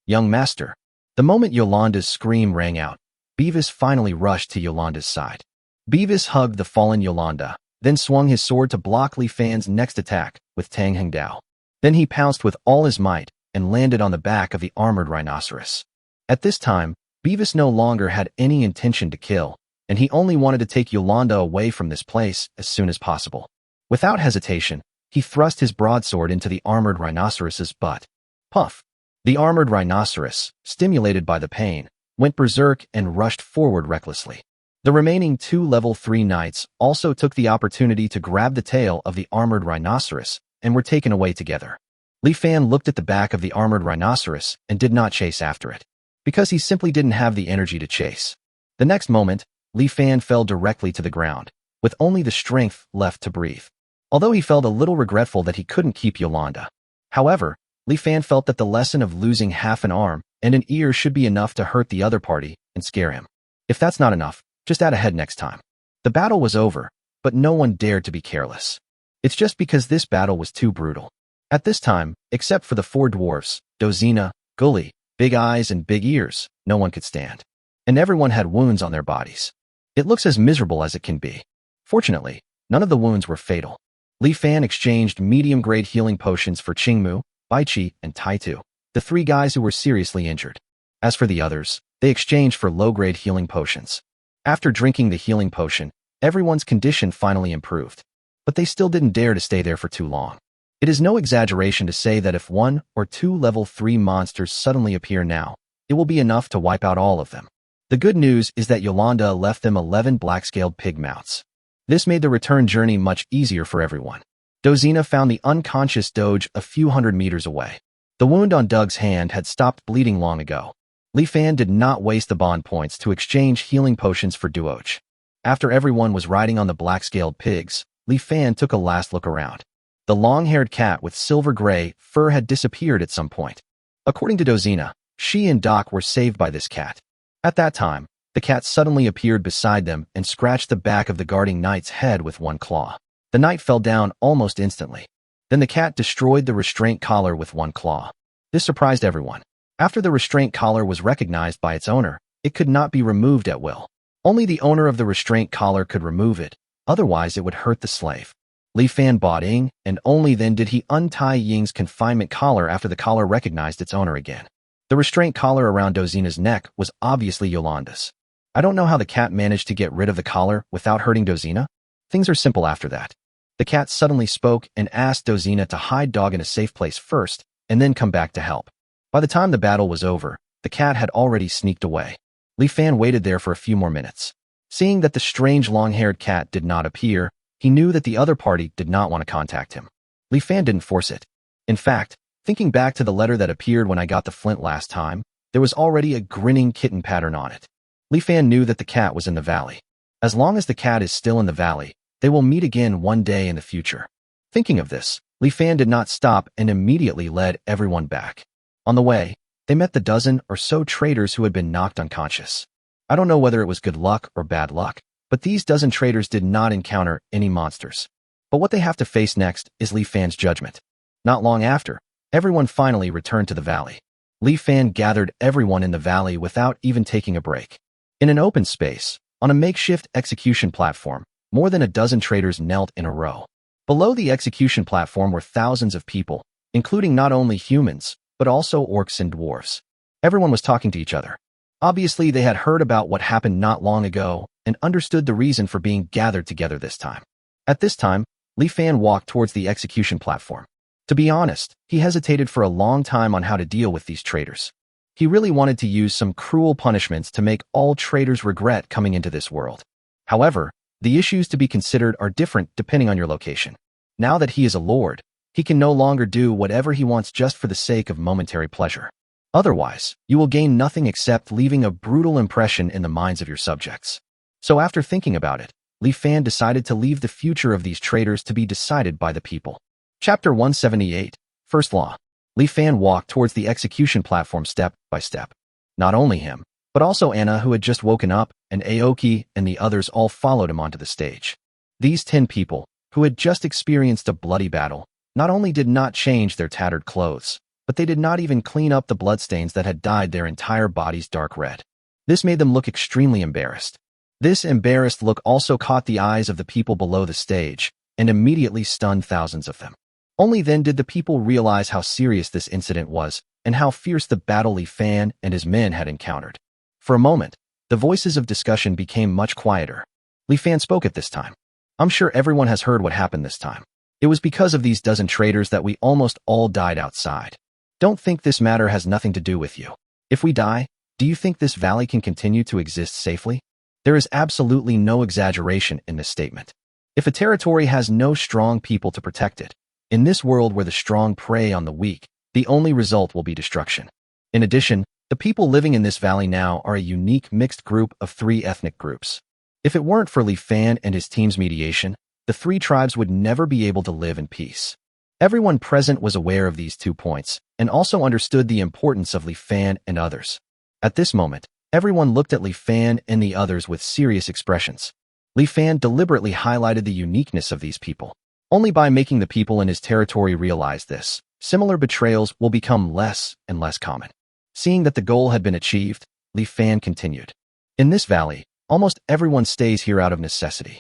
Young master. The moment Yolanda's scream rang out, Beavis finally rushed to Yolanda's side. Beavis hugged the fallen Yolanda, then swung his sword to block Li Fan's next attack with Tang Hengdao. Then he pounced with all his might and landed on the back of the armored rhinoceros. At this time, Beavis no longer had any intention to kill, and he only wanted to take Yolanda away from this place as soon as possible. Without hesitation, he thrust his broadsword into the armored rhinoceros's butt. Puff! The armored rhinoceros, stimulated by the pain, went berserk and rushed forward recklessly. The remaining 2 level 3 knights also took the opportunity to grab the tail of the armored rhinoceros and were taken away together. Li Fan looked at the back of the armored rhinoceros and did not chase after it, because he simply didn't have the energy to chase. The next moment, Li Fan fell directly to the ground, with only the strength left to breathe. although he felt a little regretful that he couldn't keep Yolanda. However, Li Fan felt that the lesson of losing half an arm and an ear should be enough to hurt the other party and scare him. If that's not enough, just add a head next time. The battle was over, but no one dared to be careless. It's just because this battle was too brutal. At this time, except for the four dwarfs, Dozina, Gully, Big Eyes and Big Ears, no one could stand. And everyone had wounds on their bodies. It looks as miserable as it can be. Fortunately, none of the wounds were fatal. Li Fan exchanged medium-grade healing potions for Qingmu, Baiqi, and Taitu, the three guys who were seriously injured. As for the others, they exchanged for low-grade healing potions. After drinking the healing potion, everyone's condition finally improved. But they still didn't dare to stay there for too long. It is no exaggeration to say that if 1 or 2 level 3 monsters suddenly appear now, it will be enough to wipe out all of them. The good news is that Yolanda left them 11 black-scaled pig mounts. This made the return journey much easier for everyone. Dozina found the unconscious Doge a few hundred meters away. The wound on Doug's hand had stopped bleeding long ago. Li Fan did not waste the bond points to exchange healing potions for Duoge. After everyone was riding on the black-scaled pigs, Li Fan took a last look around. The long-haired cat with silver-gray fur had disappeared at some point. According to Dozina, she and Doc were saved by this cat. At that time, the cat suddenly appeared beside them and scratched the back of the guarding knight's head with one claw. The knight fell down almost instantly. Then the cat destroyed the restraint collar with one claw. This surprised everyone. After the restraint collar was recognized by its owner, it could not be removed at will. Only the owner of the restraint collar could remove it, otherwise it would hurt the slave. Li Fan bought Ying, and only then did he untie Ying's confinement collar after the collar recognized its owner again. The restraint collar around Dozina's neck was obviously Yolanda's. I don't know how the cat managed to get rid of the collar without hurting Dozina. Things are simple after that. The cat suddenly spoke and asked Dozina to hide Dog in a safe place first, and then come back to help. By the time the battle was over, the cat had already sneaked away. Li Fan waited there for a few more minutes. Seeing that the strange long-haired cat did not appear, he knew that the other party did not want to contact him. Li Fan didn't force it. In fact, thinking back to the letter that appeared when I got the flint last time, there was already a grinning kitten pattern on it. Li Fan knew that the cat was in the valley. As long as the cat is still in the valley, they will meet again one day in the future. Thinking of this, Li Fan did not stop and immediately led everyone back. On the way, they met the dozen or so traders who had been knocked unconscious. I don't know whether it was good luck or bad luck, but these dozen traders did not encounter any monsters. But what they have to face next is Li Fan's judgment. Not long after, everyone finally returned to the valley. Li Fan gathered everyone in the valley without even taking a break. In an open space, on a makeshift execution platform, more than a dozen traders knelt in a row. Below the execution platform were thousands of people, including not only humans, but also orcs and dwarves. Everyone was talking to each other. Obviously, they had heard about what happened not long ago and understood the reason for being gathered together this time. At this time, Li Fan walked towards the execution platform. To be honest, he hesitated for a long time on how to deal with these traders. He really wanted to use some cruel punishments to make all traders regret coming into this world. However, the issues to be considered are different depending on your location. Now that he is a lord, he can no longer do whatever he wants just for the sake of momentary pleasure. Otherwise, you will gain nothing except leaving a brutal impression in the minds of your subjects. So after thinking about it, Li Fan decided to leave the future of these traders to be decided by the people. Chapter 178, First Law. Li Fan walked towards the execution platform step by step. Not only him, but also Anna, who had just woken up, and Aoki and the others all followed him onto the stage. These 10 people, who had just experienced a bloody battle, not only did not change their tattered clothes, but they did not even clean up the bloodstains that had dyed their entire bodies dark red. This made them look extremely embarrassed. This embarrassed look also caught the eyes of the people below the stage, and immediately stunned thousands of them. Only then did the people realize how serious this incident was, and how fierce the battle Li Fan and his men had encountered. For a moment, the voices of discussion became much quieter. Li Fan spoke at this time. I'm sure everyone has heard what happened this time. It was because of these dozen traders that we almost all died outside. Don't think this matter has nothing to do with you. If we die, do you think this valley can continue to exist safely? There is absolutely no exaggeration in this statement. If a territory has no strong people to protect it, in this world where the strong prey on the weak, the only result will be destruction. In addition, the people living in this valley now are a unique mixed group of 3 ethnic groups. If it weren't for Li Fan and his team's mediation, the the three tribes would never be able to live in peace. Everyone present was aware of these 2 points and also understood the importance of Li Fan and others. At this moment, everyone looked at Li Fan and the others with serious expressions. Li Fan deliberately highlighted the uniqueness of these people. Only by making the people in his territory realize this, similar betrayals will become less and less common. Seeing that the goal had been achieved, Li Fan continued. In this valley, almost everyone stays here out of necessity.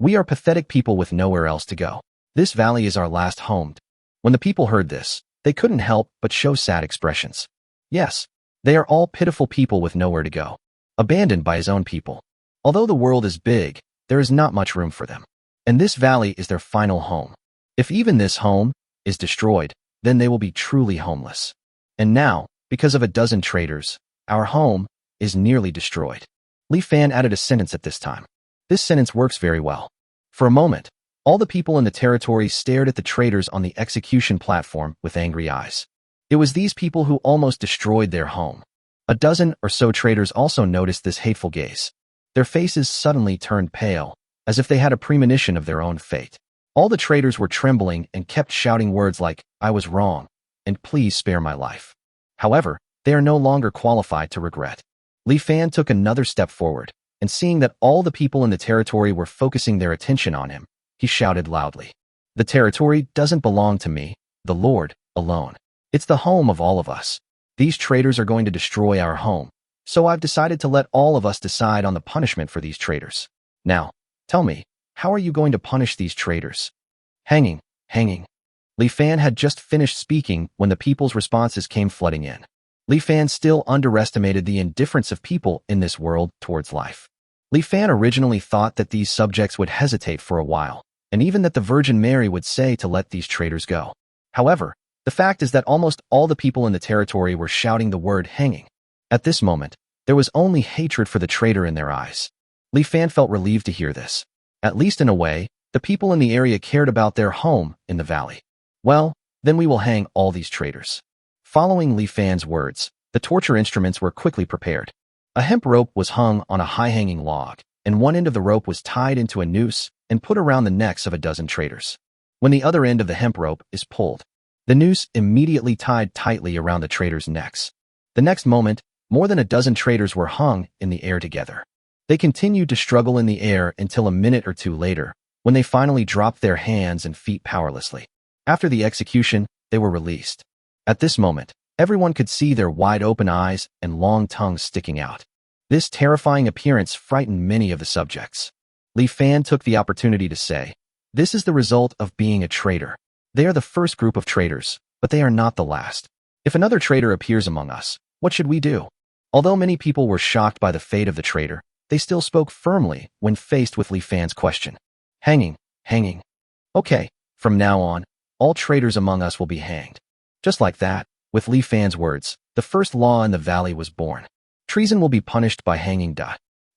We are pathetic people with nowhere else to go. This valley is our last home. When the people heard this, they couldn't help but show sad expressions. Yes, they are all pitiful people with nowhere to go, abandoned by his own people. Although the world is big, there is not much room for them. And this valley is their final home. If even this home is destroyed, then they will be truly homeless. And now, because of a dozen traitors, our home is nearly destroyed. Li Fan added a sentence at this time. This sentence works very well. For a moment, all the people in the territory stared at the traitors on the execution platform with angry eyes. It was these people who almost destroyed their home. A dozen or so traitors also noticed this hateful gaze. Their faces suddenly turned pale, as if they had a premonition of their own fate. All the traitors were trembling and kept shouting words like, "I was wrong," and "Please spare my life." However, they are no longer qualified to regret. Li Fan took another step forward, and seeing that all the people in the territory were focusing their attention on him, he shouted loudly, "The territory doesn't belong to me, the Lord, alone. It's the home of all of us. These traitors are going to destroy our home, so I've decided to let all of us decide on the punishment for these traitors. Now, tell me, how are you going to punish these traitors?" Hanging, hanging. Li Fan had just finished speaking when the people's responses came flooding in. Li Fan still underestimated the indifference of people in this world towards life. Li Fan originally thought that these subjects would hesitate for a while, and even that the Virgin Mary would say to let these traitors go. However, the fact is that almost all the people in the territory were shouting the word hanging. At this moment, there was only hatred for the traitor in their eyes. Li Fan felt relieved to hear this. At least in a way, the people in the area cared about their home in the valley. Well, then we will hang all these traitors. Following Li Fan's words, the torture instruments were quickly prepared. A hemp rope was hung on a high-hanging log, and one end of the rope was tied into a noose and put around the necks of a dozen traitors. When the other end of the hemp rope is pulled, the noose immediately tied tightly around the traitors' necks. The next moment, more than a dozen traitors were hung in the air together. They continued to struggle in the air until a minute or two later, when they finally dropped their hands and feet powerlessly. After the execution, they were released. At this moment, everyone could see their wide-open eyes and long tongues sticking out. This terrifying appearance frightened many of the subjects. Li Fan took the opportunity to say, "This is the result of being a traitor. They are the first group of traitors, but they are not the last. If another traitor appears among us, what should we do?" Although many people were shocked by the fate of the traitor, they still spoke firmly when faced with Li Fan's question. Hanging, hanging. Okay, from now on, all traitors among us will be hanged. Just like that, with Li Fan's words, the first law in the valley was born. Treason will be punished by hanging.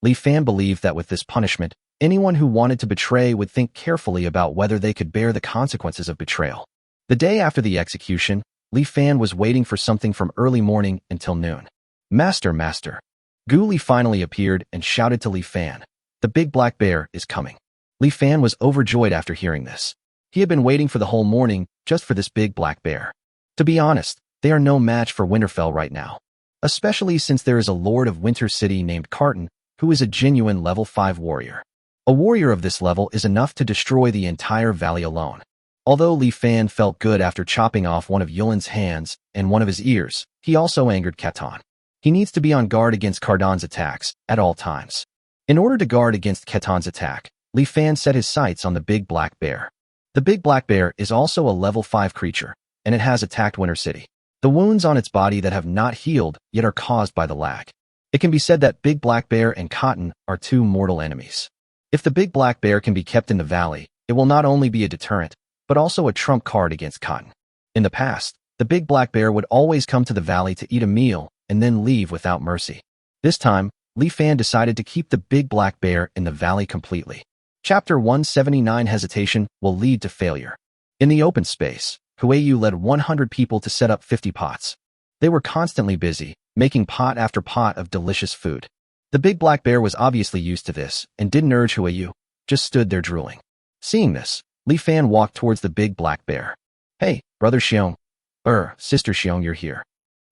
Li Fan believed that with this punishment, anyone who wanted to betray would think carefully about whether they could bear the consequences of betrayal. The day after the execution, Li Fan was waiting for something from early morning until noon. "Master, master." Gu Li finally appeared and shouted to Li Fan, "The big black bear is coming." Li Fan was overjoyed after hearing this. He had been waiting for the whole morning just for this big black bear. To be honest, they are no match for Winterfell right now, especially since there is a Lord of Winter City named Carton, who is a genuine level 5 warrior. A warrior of this level is enough to destroy the entire valley alone. Although Li Fan felt good after chopping off one of Yulin's hands and one of his ears, he also angered Catan. He needs to be on guard against Cardan's attacks at all times. In order to guard against Catan's attack, Li Fan set his sights on the big black bear. The big black bear is also a level 5 creature, and it has attacked Winter City. The wounds on its body that have not healed yet are caused by the lag. It can be said that Big Black Bear and Cotton are two mortal enemies. If the Big Black Bear can be kept in the valley, it will not only be a deterrent, but also a trump card against Cotton. In the past, the Big Black Bear would always come to the valley to eat a meal and then leave without mercy. This time, Li Fan decided to keep the Big Black Bear in the valley completely. Chapter 179 Hesitation will lead to failure. In the open space, Huayu led 100 people to set up 50 pots. They were constantly busy, making pot after pot of delicious food. The Big Black Bear was obviously used to this and didn't urge Huayu, just stood there drooling. Seeing this, Li Fan walked towards the big black bear. Hey, brother Xiong. Sister Xiong, you're here.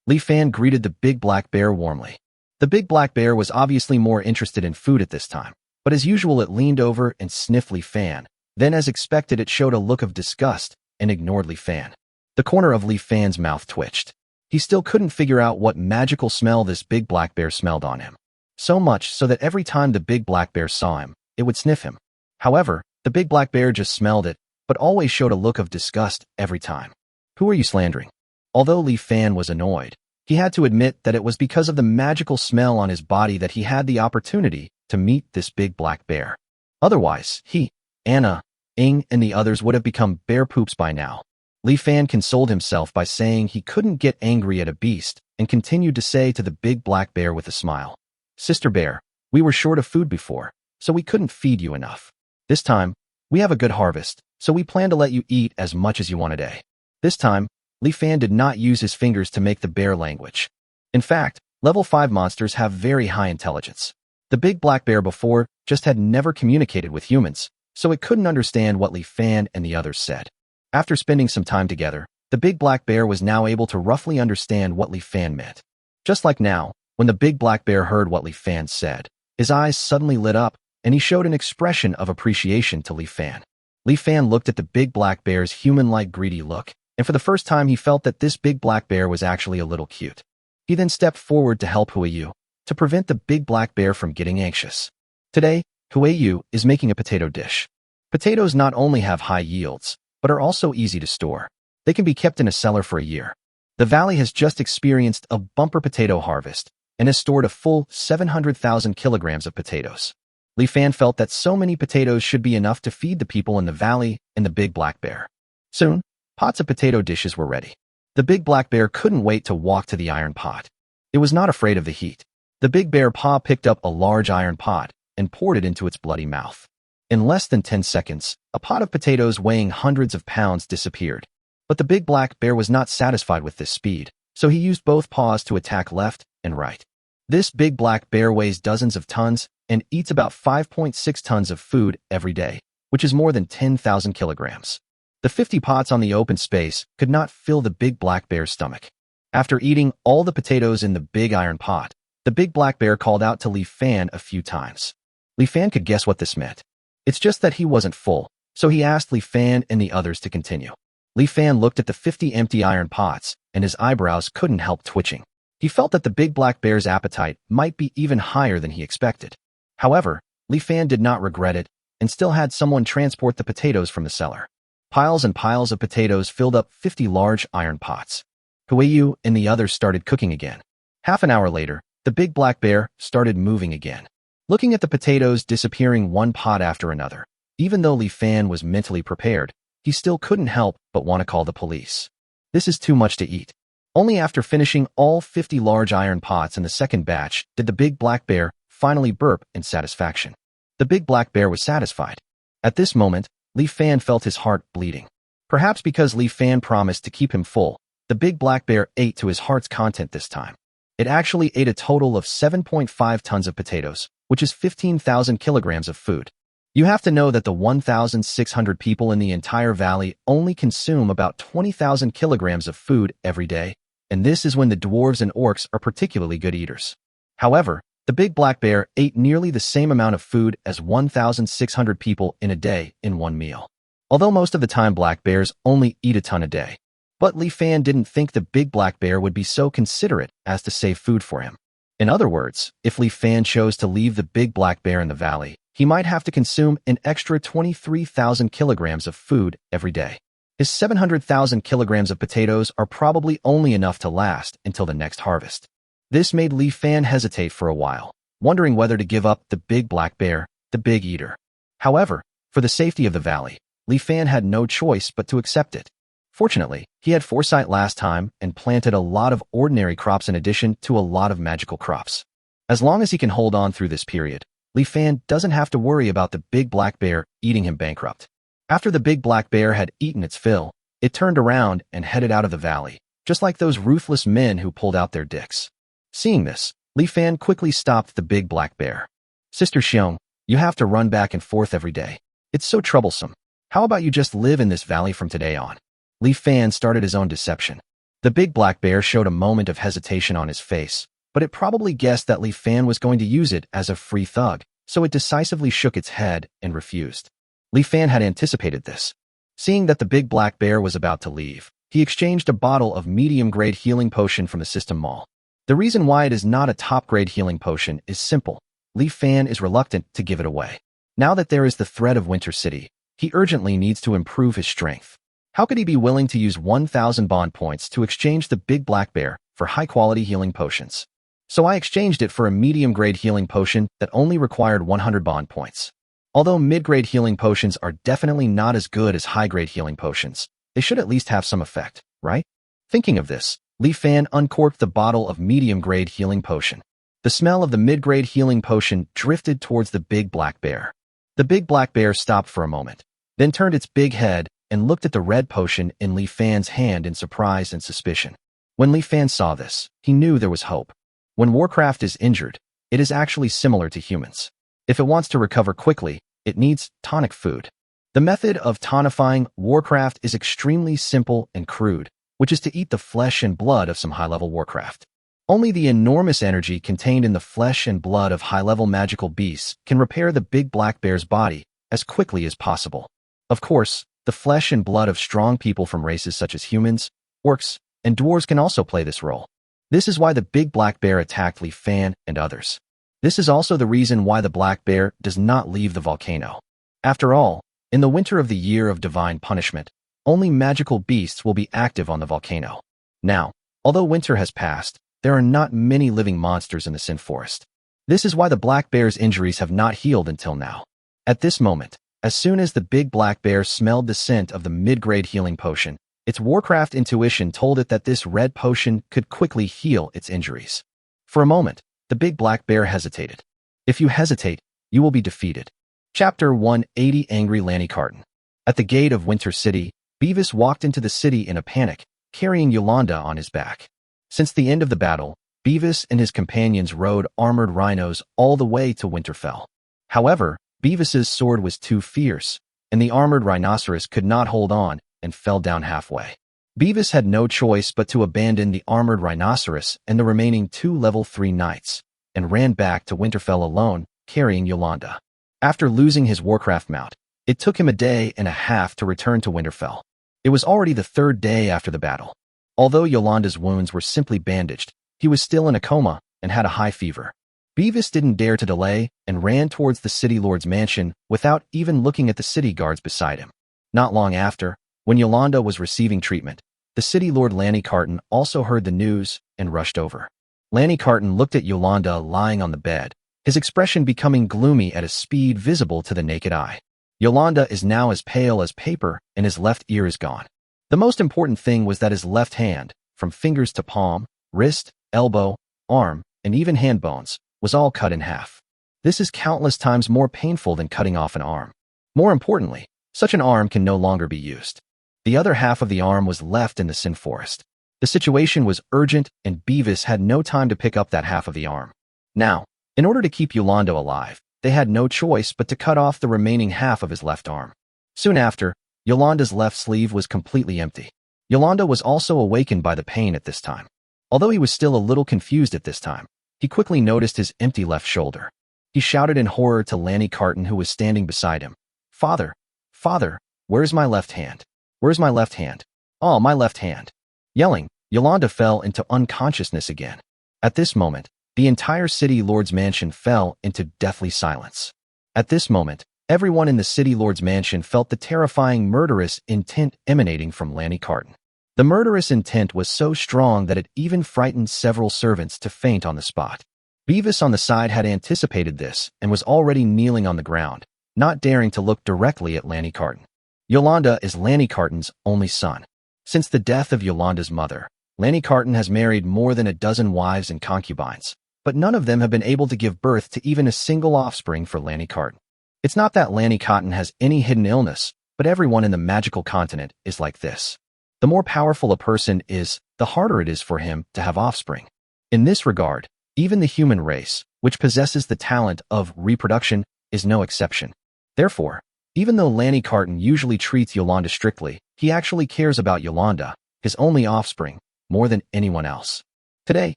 Li Fan greeted the big black bear warmly. The big black bear was obviously more interested in food at this time, but as usual it leaned over and sniffed Li Fan. Then as expected it showed a look of disgust and ignored Li Fan. The corner of Li Fan's mouth twitched. He still couldn't figure out what magical smell this big black bear smelled on him. So much so that every time the big black bear saw him, it would sniff him. However, the big black bear just smelled it, but always showed a look of disgust every time. Who are you slandering? Although Li Fan was annoyed, he had to admit that it was because of the magical smell on his body that he had the opportunity to meet this big black bear. Otherwise, he, Anna, Ing, and the others would have become bear poops by now. Li Fan consoled himself by saying he couldn't get angry at a beast and continued to say to the big black bear with a smile, Sister Bear, we were short of food before, so we couldn't feed you enough. This time, we have a good harvest, so we plan to let you eat as much as you want a day. This time, Li Fan did not use his fingers to make the bear language. In fact, level 5 monsters have very high intelligence. The big black bear before just had never communicated with humans, so it couldn't understand what Li Fan and the others said. After spending some time together, the big black bear was now able to roughly understand what Li Fan meant. Just like now, when the big black bear heard what Li Fan said, his eyes suddenly lit up, and he showed an expression of appreciation to Li Fan. Li Fan looked at the big black bear's human-like greedy look, and for the first time he felt that this big black bear was actually a little cute. He then stepped forward to help Huiyu, to prevent the big black bear from getting anxious. Today, Huiyu is making a potato dish. Potatoes not only have high yields, but are also easy to store. They can be kept in a cellar for a year. The valley has just experienced a bumper potato harvest, and has stored a full 700,000 kilograms of potatoes. Li Fan felt that so many potatoes should be enough to feed the people in the valley and the big black bear. Soon, pots of potato dishes were ready. The big black bear couldn't wait to walk to the iron pot. It was not afraid of the heat. The big bear paw picked up a large iron pot and poured it into its bloody mouth. In less than 10 seconds, a pot of potatoes weighing hundreds of pounds disappeared. But the big black bear was not satisfied with this speed, so he used both paws to attack left and right. This big black bear weighs dozens of tons and eats about 5.6 tons of food every day, which is more than 10,000 kilograms. The 50 pots on the open space could not fill the big black bear's stomach. After eating all the potatoes in the big iron pot, the big black bear called out to Li Fan a few times. Li Fan could guess what this meant. It's just that he wasn't full, so he asked Li Fan and the others to continue. Li Fan looked at the 50 empty iron pots, and his eyebrows couldn't help twitching. He felt that the big black bear's appetite might be even higher than he expected. However, Li Fan did not regret it, and still had someone transport the potatoes from the cellar. Piles and piles of potatoes filled up 50 large iron pots. Huiyu and the others started cooking again. Half an hour later, the big black bear started moving again. Looking at the potatoes disappearing one pot after another, even though Li Fan was mentally prepared, he still couldn't help but want to call the police. This is too much to eat. Only after finishing all 50 large iron pots in the second batch did the big black bear finally burp in satisfaction. The big black bear was satisfied. At this moment, Li Fan felt his heart bleeding. Perhaps because Li Fan promised to keep him full, the big black bear ate to his heart's content this time. It actually ate a total of 7.5 tons of potatoes, which is 15,000 kilograms of food. You have to know that the 1,600 people in the entire valley only consume about 20,000 kilograms of food every day, and this is when the dwarves and orcs are particularly good eaters. However, the big black bear ate nearly the same amount of food as 1,600 people in a day in one meal. Although most of the time black bears only eat a ton a day. But Li Fan didn't think the big black bear would be so considerate as to save food for him. In other words, if Li Fan chose to leave the big black bear in the valley, he might have to consume an extra 23,000 kilograms of food every day. His 700,000 kilograms of potatoes are probably only enough to last until the next harvest. This made Li Fan hesitate for a while, wondering whether to give up the big black bear, the big eater. However, for the safety of the valley, Li Fan had no choice but to accept it. Fortunately, he had foresight last time and planted a lot of ordinary crops in addition to a lot of magical crops. As long as he can hold on through this period, Li Fan doesn't have to worry about the big black bear eating him bankrupt. After the big black bear had eaten its fill, it turned around and headed out of the valley, just like those ruthless men who pulled out their dicks. Seeing this, Li Fan quickly stopped the big black bear. Sister Xiong, you have to run back and forth every day. It's so troublesome. How about you just live in this valley from today on? Li Fan started his own deception. The big black bear showed a moment of hesitation on his face, but it probably guessed that Li Fan was going to use it as a free thug, so it decisively shook its head and refused. Li Fan had anticipated this. Seeing that the big black bear was about to leave, he exchanged a bottle of medium-grade healing potion from the system mall. The reason why it is not a top-grade healing potion is simple. Li Fan is reluctant to give it away. Now that there is the threat of Winter City, he urgently needs to improve his strength. How could he be willing to use 1,000 bond points to exchange the big black bear for high-quality healing potions? So I exchanged it for a medium-grade healing potion that only required 100 bond points. Although mid-grade healing potions are definitely not as good as high-grade healing potions, they should at least have some effect, right? Thinking of this, Li Fan uncorked the bottle of medium-grade healing potion. The smell of the mid-grade healing potion drifted towards the big black bear. The big black bear stopped for a moment, then turned its big head and looked at the red potion in Li Fan's hand in surprise and suspicion. When Li Fan saw this, he knew there was hope. When Warcraft is injured, it is actually similar to humans. If it wants to recover quickly, it needs tonic food. The method of tonifying Warcraft is extremely simple and crude, which is to eat the flesh and blood of some high-level Warcraft. Only the enormous energy contained in the flesh and blood of high-level magical beasts can repair the big black bear's body as quickly as possible. Of course, the flesh and blood of strong people from races such as humans, orcs, and dwarves can also play this role. This is why the big black bear attacked Li Fan and others. This is also the reason why the black bear does not leave the volcano. After all, in the winter of the year of divine punishment, only magical beasts will be active on the volcano. Now, although winter has passed, there are not many living monsters in the Sin Forest. This is why the black bear's injuries have not healed until now. At this moment, as soon as the big black bear smelled the scent of the mid-grade healing potion, its Warcraft intuition told it that this red potion could quickly heal its injuries. For a moment, the big black bear hesitated. If you hesitate, you will be defeated. Chapter 180 Angry Lanny Carton. At the gate of Winter City, Beavis walked into the city in a panic, carrying Yolanda on his back. Since the end of the battle, Beavis and his companions rode armored rhinos all the way to Winterfell. However, Beavis's sword was too fierce, and the armored rhinoceros could not hold on and fell down halfway. Beavis had no choice but to abandon the armored rhinoceros and the remaining 2 level 3 knights, and ran back to Winterfell alone, carrying Yolanda. After losing his Warcraft mount, it took him a day and a half to return to Winterfell. It was already the 3rd day after the battle. Although Yolanda's wounds were simply bandaged, he was still in a coma and had a high fever. Beavis didn't dare to delay and ran towards the city lord's mansion without even looking at the city guards beside him. Not long after, when Yolanda was receiving treatment, the city lord Lanny Carton also heard the news and rushed over. Lanny Carton looked at Yolanda lying on the bed, his expression becoming gloomy at a speed visible to the naked eye. Yolanda is now as pale as paper and his left ear is gone. The most important thing was that his left hand, from fingers to palm, wrist, elbow, arm, and even hand bones, was all cut in half. This is countless times more painful than cutting off an arm. More importantly, such an arm can no longer be used. The other half of the arm was left in the Sin Forest. The situation was urgent and Beavis had no time to pick up that half of the arm. Now, in order to keep Yolanda alive, they had no choice but to cut off the remaining half of his left arm. Soon after, Yolanda's left sleeve was completely empty. Yolanda was also awakened by the pain at this time. Although he was still a little confused at this time, he quickly noticed his empty left shoulder. He shouted in horror to Lanny Carton, who was standing beside him. Father, Father, where's my left hand? Where's my left hand? Oh, my left hand. Yelling, Yolanda fell into unconsciousness again. At this moment, the entire city lord's mansion fell into deathly silence. At this moment, everyone in the city lord's mansion felt the terrifying murderous intent emanating from Lanny Carton. The murderous intent was so strong that it even frightened several servants to faint on the spot. Beavis on the side had anticipated this and was already kneeling on the ground, not daring to look directly at Lanny Carton. Yolanda is Lanny Carton's only son. Since the death of Yolanda's mother, Lanny Carton has married more than a dozen wives and concubines, but none of them have been able to give birth to even a single offspring for Lanny Carton. It's not that Lanny Carton has any hidden illness, but everyone in the magical continent is like this. The more powerful a person is, the harder it is for him to have offspring. In this regard, even the human race, which possesses the talent of reproduction, is no exception. Therefore, Even though Lanny Carton usually treats Yolanda strictly, he actually cares about Yolanda, his only offspring, more than anyone else. Today,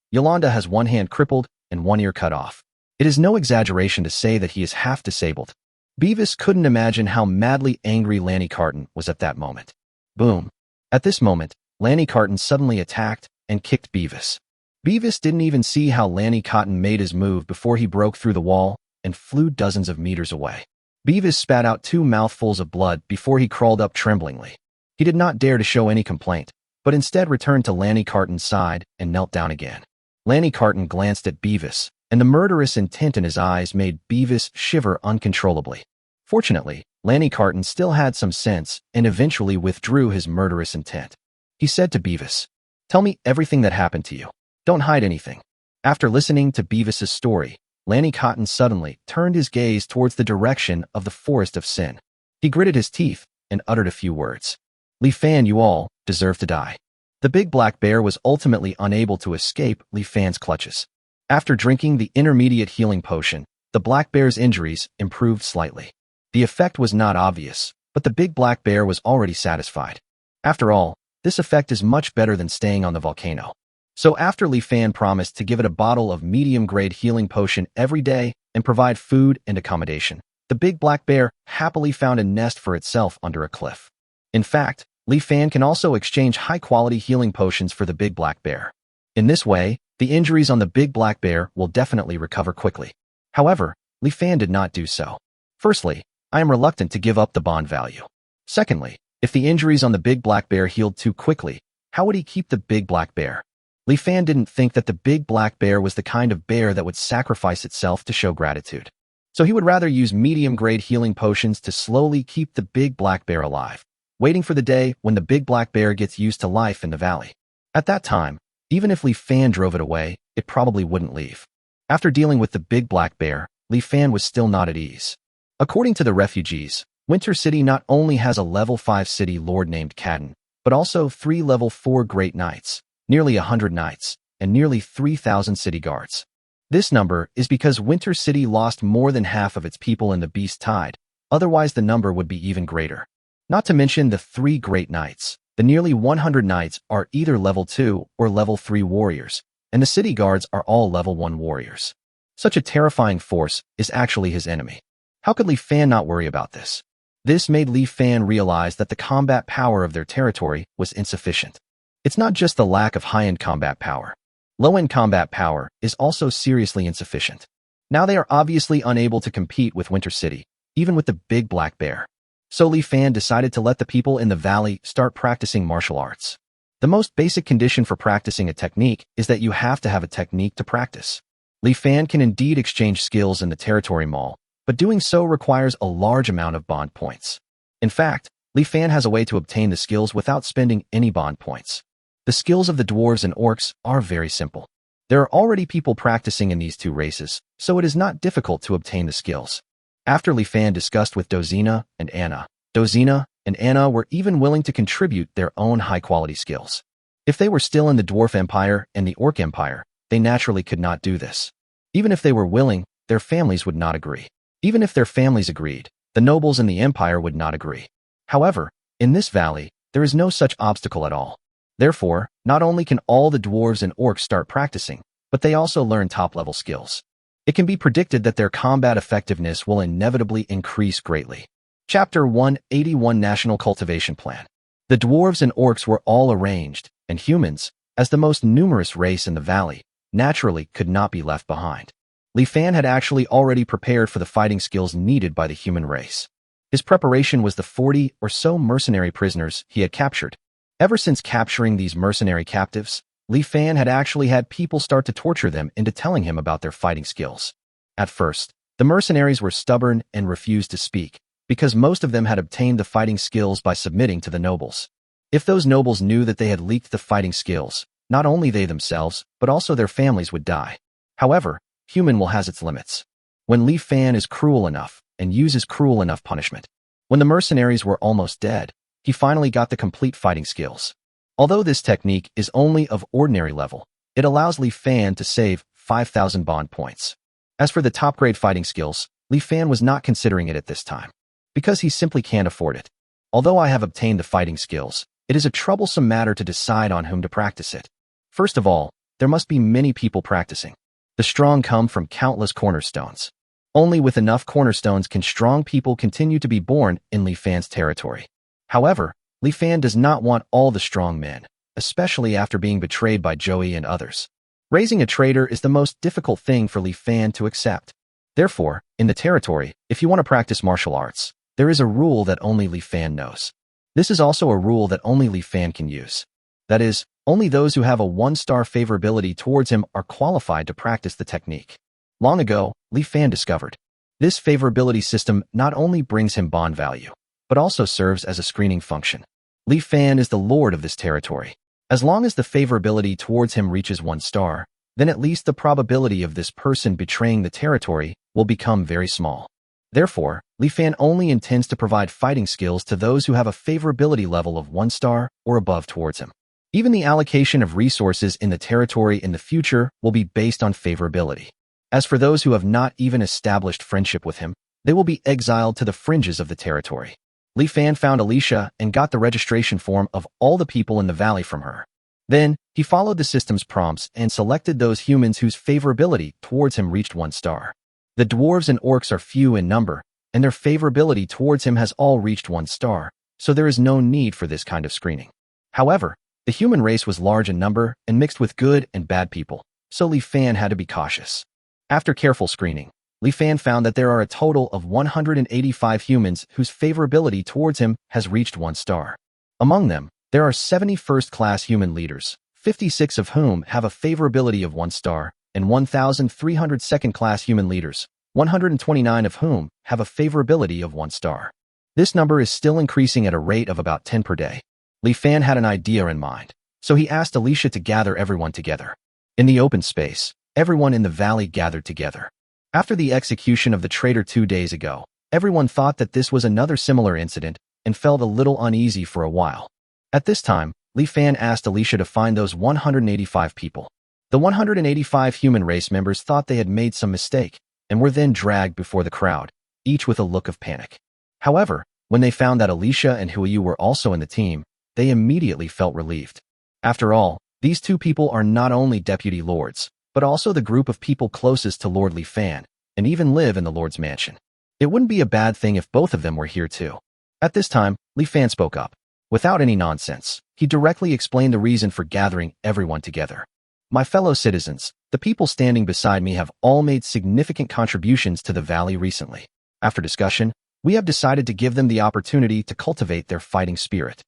Yolanda has one hand crippled and one ear cut off. It is no exaggeration to say that he is half disabled. Beavis couldn't imagine how madly angry Lanny Carton was at that moment. Boom. At this moment, Lanny Carton suddenly attacked and kicked Beavis. Beavis didn't even see how Lanny Carton made his move before he broke through the wall and flew dozens of meters away. Beavis spat out 2 mouthfuls of blood before he crawled up tremblingly. He did not dare to show any complaint, but instead returned to Lanny Carton's side and knelt down again. Lanny Carton glanced at Beavis, and the murderous intent in his eyes made Beavis shiver uncontrollably. Fortunately, Lanny Carton still had some sense and eventually withdrew his murderous intent. He said to Beavis, "Tell me everything that happened to you. Don't hide anything." After listening to Beavis's story, Lanny Carton suddenly turned his gaze towards the direction of the Forest of Sin. He gritted his teeth and uttered a few words. "Li Fan, you all deserve to die." The big black bear was ultimately unable to escape Li Fan's clutches. After drinking the intermediate healing potion, the black bear's injuries improved slightly. The effect was not obvious, but the big black bear was already satisfied. After all, this effect is much better than staying on the volcano. So after Li Fan promised to give it a bottle of medium-grade healing potion every day and provide food and accommodation, the big black bear happily found a nest for itself under a cliff. In fact, Li Fan can also exchange high-quality healing potions for the big black bear. In this way, the injuries on the big black bear will definitely recover quickly. However, Li Fan did not do so. Firstly, I am reluctant to give up the bond value. Secondly, if the injuries on the big black bear healed too quickly, how would he keep the big black bear? Li Fan didn't think that the big black bear was the kind of bear that would sacrifice itself to show gratitude. So he would rather use medium-grade healing potions to slowly keep the big black bear alive, waiting for the day when the big black bear gets used to life in the valley. At that time, even if Li Fan drove it away, it probably wouldn't leave. After dealing with the big black bear, Li Fan was still not at ease. According to the refugees, Winter City not only has a level 5 city lord named Cadden, but also 3 level 4 great knights, nearly 100 knights, and nearly 3,000 city guards. This number is because Winter City lost more than half of its people in the Beast Tide, otherwise the number would be even greater. Not to mention the 3 great knights. The nearly 100 knights are either level 2 or level 3 warriors, and the city guards are all level 1 warriors. Such a terrifying force is actually his enemy. How could Li Fan not worry about this? This made Li Fan realize that the combat power of their territory was insufficient. It's not just the lack of high-end combat power. Low-end combat power is also seriously insufficient. Now they are obviously unable to compete with Winter City, even with the big black bear. So Li Fan decided to let the people in the valley start practicing martial arts. The most basic condition for practicing a technique is that you have to have a technique to practice. Li Fan can indeed exchange skills in the territory mall, but doing so requires a large amount of bond points. In fact, Li Fan has a way to obtain the skills without spending any bond points. The skills of the dwarves and orcs are very simple. There are already people practicing in these two races, so it is not difficult to obtain the skills. After Li Fan discussed with Dozina and Anna were even willing to contribute their own high-quality skills. If they were still in the Dwarf Empire and the Orc Empire, they naturally could not do this. Even if they were willing, their families would not agree. Even if their families agreed, the nobles in the Empire would not agree. However, in this valley, there is no such obstacle at all. Therefore, not only can all the dwarves and orcs start practicing, but they also learn top-level skills. It can be predicted that their combat effectiveness will inevitably increase greatly. Chapter 181 National Cultivation Plan. The dwarves and orcs were all arranged, and humans, as the most numerous race in the valley, naturally could not be left behind. Li Fan had actually already prepared for the fighting skills needed by the human race. His preparation was the 40 or so mercenary prisoners he had captured. Ever since capturing these mercenary captives, Li Fan had actually had people start to torture them into telling him about their fighting skills. At first, the mercenaries were stubborn and refused to speak, because most of them had obtained the fighting skills by submitting to the nobles. If those nobles knew that they had leaked the fighting skills, not only they themselves, but also their families would die. However, human will has its limits. When Li Fan is cruel enough and uses cruel enough punishment. When the mercenaries were almost dead, he finally got the complete fighting skills. Although this technique is only of ordinary level, it allows Li Fan to save 5,000 bond points. As for the top-grade fighting skills, Li Fan was not considering it at this time. because he simply can't afford it. Although I have obtained the fighting skills, it is a troublesome matter to decide on whom to practice it. First of all, there must be many people practicing. The strong come from countless cornerstones. Only with enough cornerstones can strong people continue to be born in Li Fan's territory. However, Li Fan does not want all the strong men, especially after being betrayed by Joey and others. Raising a traitor is the most difficult thing for Li Fan to accept. Therefore, in the territory, if you want to practice martial arts, there is a rule that only Li Fan knows. This is also a rule that only Li Fan can use. That is, only those who have a 1-star favorability towards him are qualified to practice the technique. Long ago, Li Fan discovered. This favorability system not only brings him bond value, but also serves as a screening function. Li Fan is the lord of this territory. As long as the favorability towards him reaches 1 star, then at least the probability of this person betraying the territory will become very small. Therefore, Li Fan only intends to provide fighting skills to those who have a favorability level of 1 star or above towards him. Even the allocation of resources in the territory in the future will be based on favorability. As for those who have not even established friendship with him, they will be exiled to the fringes of the territory. Li Fan found Alicia and got the registration form of all the people in the valley from her. Then, he followed the system's prompts and selected those humans whose favorability towards him reached 1 star. The dwarves and orcs are few in number, and their favorability towards him has all reached 1 star, so there is no need for this kind of screening. However, the human race was large in number and mixed with good and bad people, so Li Fan had to be cautious. After careful screening, Li Fan found that there are a total of 185 humans whose favorability towards him has reached 1 star. Among them, there are 70 first-class human leaders, 56 of whom have a favorability of 1 star, and 1,300 second-class human leaders, 129 of whom have a favorability of 1 star. This number is still increasing at a rate of about 10 per day. Li Fan had an idea in mind, so he asked Alicia to gather everyone together. In the open space, everyone in the valley gathered together. After the execution of the traitor 2 days ago, everyone thought that this was another similar incident and felt a little uneasy for a while. At this time, Li Fan asked Alicia to find those 185 people. The 185 human race members thought they had made some mistake and were then dragged before the crowd, each with a look of panic. However, when they found that Alicia and Huiyu were also in the team, they immediately felt relieved. After all, these 2 people are not only deputy lords, but also the group of people closest to Lord Li Fan, and even live in the Lord's mansion. It wouldn't be a bad thing if both of them were here too. At this time, Li Fan spoke up. Without any nonsense, he directly explained the reason for gathering everyone together. My fellow citizens, the people standing beside me have all made significant contributions to the valley recently. After discussion, we have decided to give them the opportunity to cultivate their fighting spirit.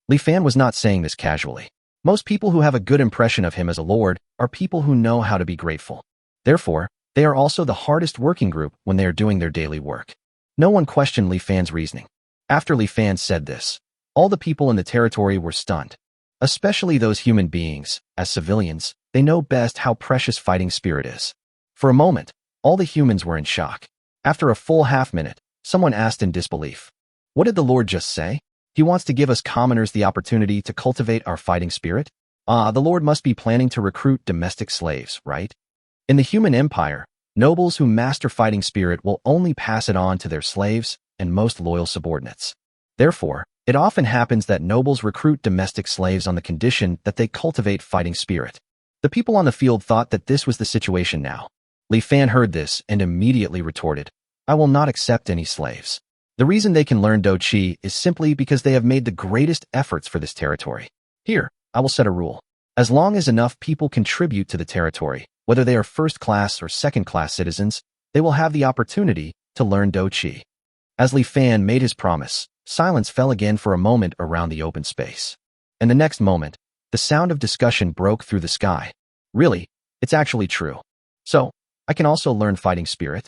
Li Fan was not saying this casually. Most people who have a good impression of him as a lord are people who know how to be grateful. Therefore, they are also the hardest working group when they are doing their daily work. No one questioned Li Fan's reasoning. After Li Fan said this, all the people in the territory were stunned. Especially those human beings, as civilians, they know best how precious fighting spirit is. For a moment, all the humans were in shock. After a full half-minute, someone asked in disbelief, "What did the Lord just say? He wants to give us commoners the opportunity to cultivate our fighting spirit? The Lord must be planning to recruit domestic slaves, right?" In the human empire, nobles who master fighting spirit will only pass it on to their slaves and most loyal subordinates. Therefore, it often happens that nobles recruit domestic slaves on the condition that they cultivate fighting spirit. The people on the field thought that this was the situation now. Li Fan heard this and immediately retorted, "I will not accept any slaves. The reason they can learn Do Chi is simply because they have made the greatest efforts for this territory. Here, I will set a rule. As long as enough people contribute to the territory, whether they are first-class or second-class citizens, they will have the opportunity to learn Do Chi." As Li Fan made his promise, silence fell again for a moment around the open space. And the next moment, the sound of discussion broke through the sky. "Really? It's actually true. So, I can also learn fighting spirit?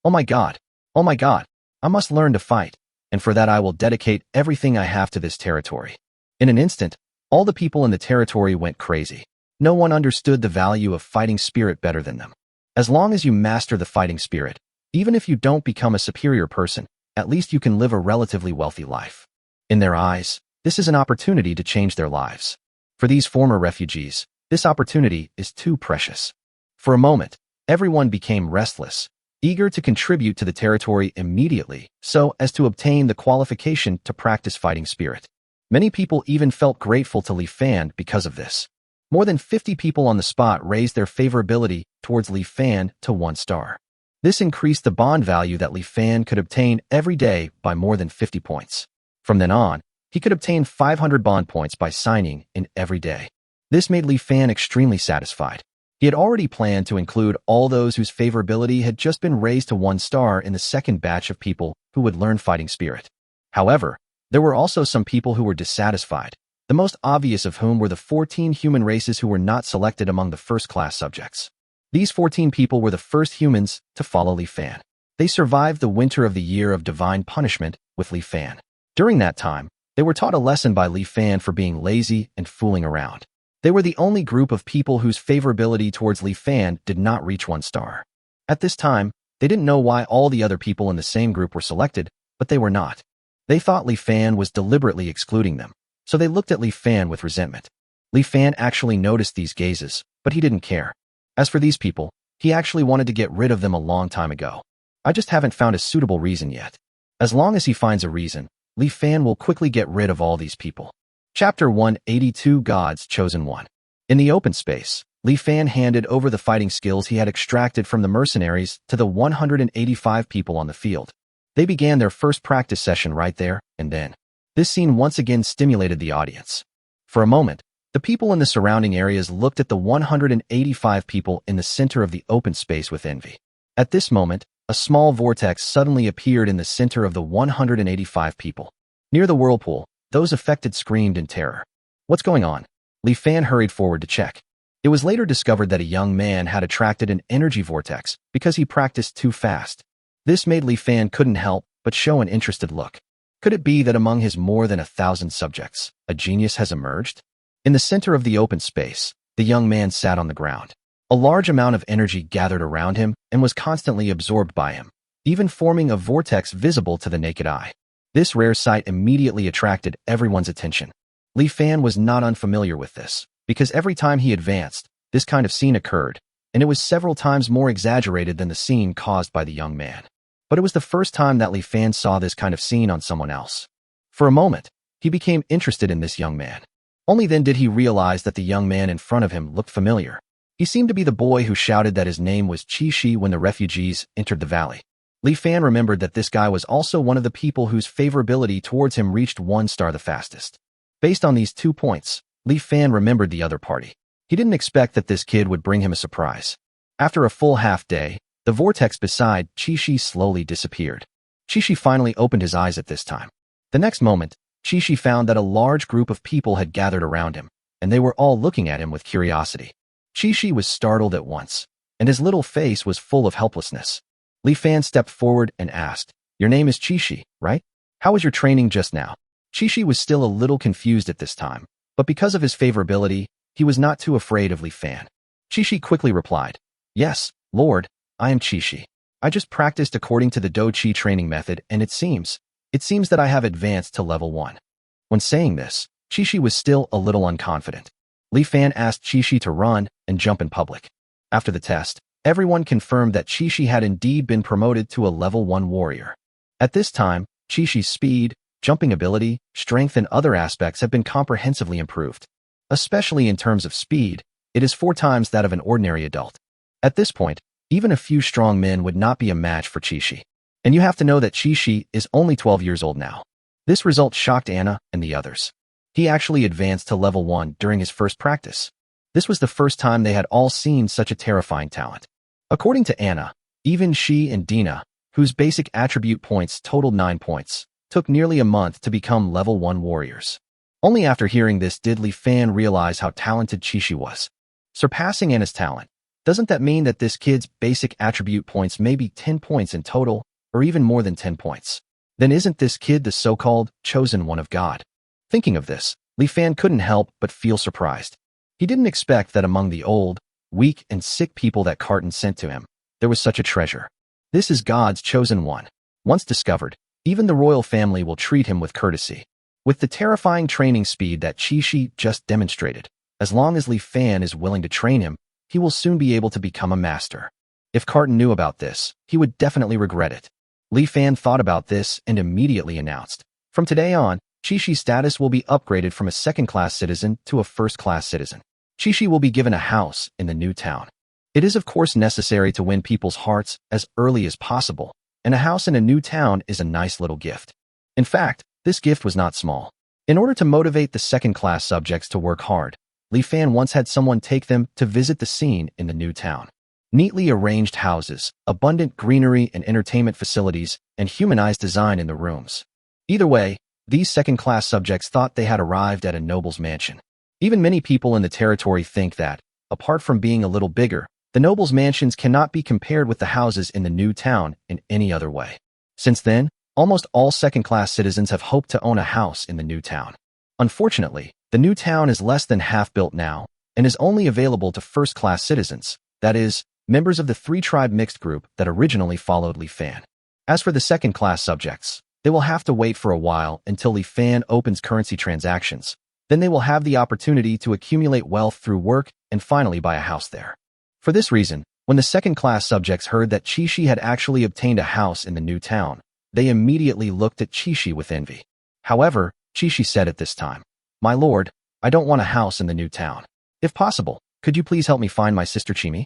Oh my god! Oh my god! I must learn to fight, and for that I will dedicate everything I have to this territory." In an instant, all the people in the territory went crazy. No one understood the value of fighting spirit better than them. As long as you master the fighting spirit, even if you don't become a superior person, at least you can live a relatively wealthy life. In their eyes, this is an opportunity to change their lives. For these former refugees, this opportunity is too precious. For a moment, everyone became restless, eager to contribute to the territory immediately so as to obtain the qualification to practice fighting spirit. Many people even felt grateful to Li Fan because of this. More than 50 people on the spot raised their favorability towards Li Fan to 1 star. This increased the bond value that Li Fan could obtain every day by more than 50 points. From then on, he could obtain 500 bond points by signing in every day. This made Li Fan extremely satisfied. He had already planned to include all those whose favorability had just been raised to 1 star in the second batch of people who would learn fighting spirit. However, there were also some people who were dissatisfied, the most obvious of whom were the 14 human races who were not selected among the first-class subjects. These 14 people were the first humans to follow Li Fan. They survived the winter of the year of divine punishment with Li Fan. During that time, they were taught a lesson by Li Fan for being lazy and fooling around. They were the only group of people whose favorability towards Li Fan did not reach 1 star. At this time, they didn't know why all the other people in the same group were selected, but they were not. They thought Li Fan was deliberately excluding them, so they looked at Li Fan with resentment. Li Fan actually noticed these gazes, but he didn't care. As for these people, he actually wanted to get rid of them a long time ago. I just haven't found a suitable reason yet. As long as he finds a reason, Li Fan will quickly get rid of all these people. Chapter 182 God's Chosen One. In the open space, Li Fan handed over the fighting skills he had extracted from the mercenaries to the 185 people on the field. They began their first practice session right there and then. This scene once again stimulated the audience. For a moment, the people in the surrounding areas looked at the 185 people in the center of the open space with envy. At this moment, a small vortex suddenly appeared in the center of the 185 people. Near the whirlpool, those affected screamed in terror. What's going on? Li Fan hurried forward to check. It was later discovered that a young man had attracted an energy vortex because he practiced too fast. This made Li Fan couldn't help but show an interested look. Could it be that among his more than 1,000 subjects, a genius has emerged? In the center of the open space, the young man sat on the ground. A large amount of energy gathered around him and was constantly absorbed by him, even forming a vortex visible to the naked eye. This rare sight immediately attracted everyone's attention. Li Fan was not unfamiliar with this, because every time he advanced, this kind of scene occurred, and it was several times more exaggerated than the scene caused by the young man. But it was the first time that Li Fan saw this kind of scene on someone else. For a moment, he became interested in this young man. Only then did he realize that the young man in front of him looked familiar. He seemed to be the boy who shouted that his name was Chi when the refugees entered the valley. Li Fan remembered that this guy was also one of the people whose favorability towards him reached 1 star the fastest. Based on these 2 points, Li Fan remembered the other party. He didn't expect that this kid would bring him a surprise. After a full half day, the vortex beside Chi slowly disappeared. Chi finally opened his eyes at this time. The next moment, Chi found that a large group of people had gathered around him, and they were all looking at him with curiosity. Chi was startled at once, and his little face was full of helplessness. Li Fan stepped forward and asked, "Your name is Chi, right? How was your training just now?" Chi was still a little confused at this time, but because of his favorability, he was not too afraid of Li Fan. Chi quickly replied, "Yes, Lord, I am Chi. I just practiced according to the Do Chi training method, and it seems that I have advanced to level 1. When saying this, Chi was still a little unconfident. Li Fan asked Chi to run and jump in public. After the test, everyone confirmed that Chi had indeed been promoted to a level 1 warrior. At this time, Chi speed, jumping ability, strength, and other aspects have been comprehensively improved. Especially in terms of speed, it is 4 times that of an ordinary adult. At this point, even a few strong men would not be a match for Chi. And you have to know that Chi is only 12 years old now. This result shocked Anna and the others. He actually advanced to level 1 during his first practice. This was the first time they had all seen such a terrifying talent. According to Anna, even she and Dina, whose basic attribute points totaled 9 points, took nearly a month to become level 1 warriors. Only after hearing this did Li Fan realize how talented Chi was. Surpassing Anna's talent, doesn't that mean that this kid's basic attribute points may be 10 points in total, or even more than 10 points? Then isn't this kid the so-called chosen one of God? Thinking of this, Li Fan couldn't help but feel surprised. He didn't expect that among the old, weak, and sick people that Carton sent to him, there was such a treasure. This is God's chosen one. Once discovered, even the royal family will treat him with courtesy. With the terrifying training speed that Chi just demonstrated, as long as Li Fan is willing to train him, he will soon be able to become a master. If Carton knew about this, he would definitely regret it. Li Fan thought about this and immediately announced, "From today on, Qixi status will be upgraded from a second-class citizen to a first-class citizen. Qixi will be given a house in the new town. It is of course necessary to win people's hearts as early as possible, and a house in a new town is a nice little gift." In fact, this gift was not small. In order to motivate the second-class subjects to work hard, Li Fan once had someone take them to visit the scene in the new town. Neatly arranged houses, abundant greenery and entertainment facilities, and humanized design in the rooms. Either way, these second-class subjects thought they had arrived at a noble's mansion. Even many people in the territory think that, apart from being a little bigger, the noble's mansions cannot be compared with the houses in the new town in any other way. Since then, almost all second-class citizens have hoped to own a house in the new town. Unfortunately, the new town is less than half built now and is only available to first-class citizens, that is, members of the three-tribe mixed group that originally followed Li Fan. As for the second-class subjects, they will have to wait for a while until Li Fan opens currency transactions. Then they will have the opportunity to accumulate wealth through work and finally buy a house there. For this reason, when the second-class subjects heard that Qixi had actually obtained a house in the new town, they immediately looked at Qixi with envy. However, Qixi said at this time, "My lord, I don't want a house in the new town. If possible, could you please help me find my sister Qixi?"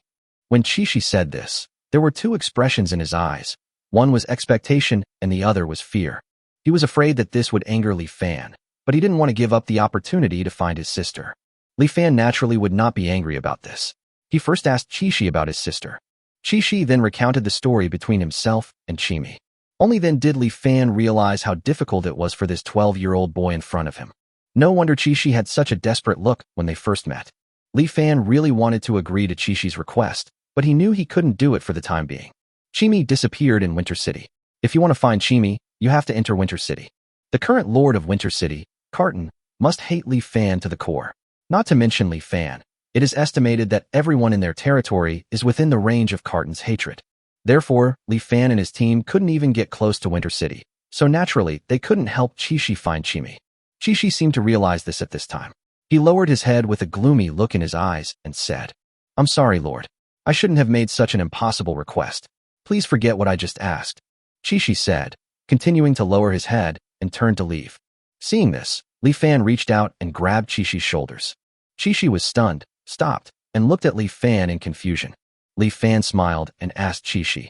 When Qixi said this, there were two expressions in his eyes. One was expectation and the other was fear. He was afraid that this would anger Li Fan, but he didn't want to give up the opportunity to find his sister. Li Fan naturally would not be angry about this. He first asked Qixi about his sister. Qixi then recounted the story between himself and Qixi. Only then did Li Fan realize how difficult it was for this 12-year-old boy in front of him. No wonder Qixi had such a desperate look when they first met. Li Fan really wanted to agree to Qixi's request, but he knew he couldn't do it for the time being. Qixi disappeared in Winter City. If you want to find Qixi, you have to enter Winter City. The current lord of Winter City, Carton, must hate Li Fan to the core. Not to mention Li Fan, it is estimated that everyone in their territory is within the range of Carton's hatred. Therefore, Li Fan and his team couldn't even get close to Winter City, so naturally, they couldn't help Qixi find Qixi. Qixi seemed to realize this at this time. He lowered his head with a gloomy look in his eyes and said, "I'm sorry, Lord. I shouldn't have made such an impossible request. Please forget what I just asked," Qixi said, continuing to lower his head and turned to leave. Seeing this, Li Fan reached out and grabbed Qixi's shoulders. Qixi was stunned, stopped, and looked at Li Fan in confusion. Li Fan smiled and asked Qixi,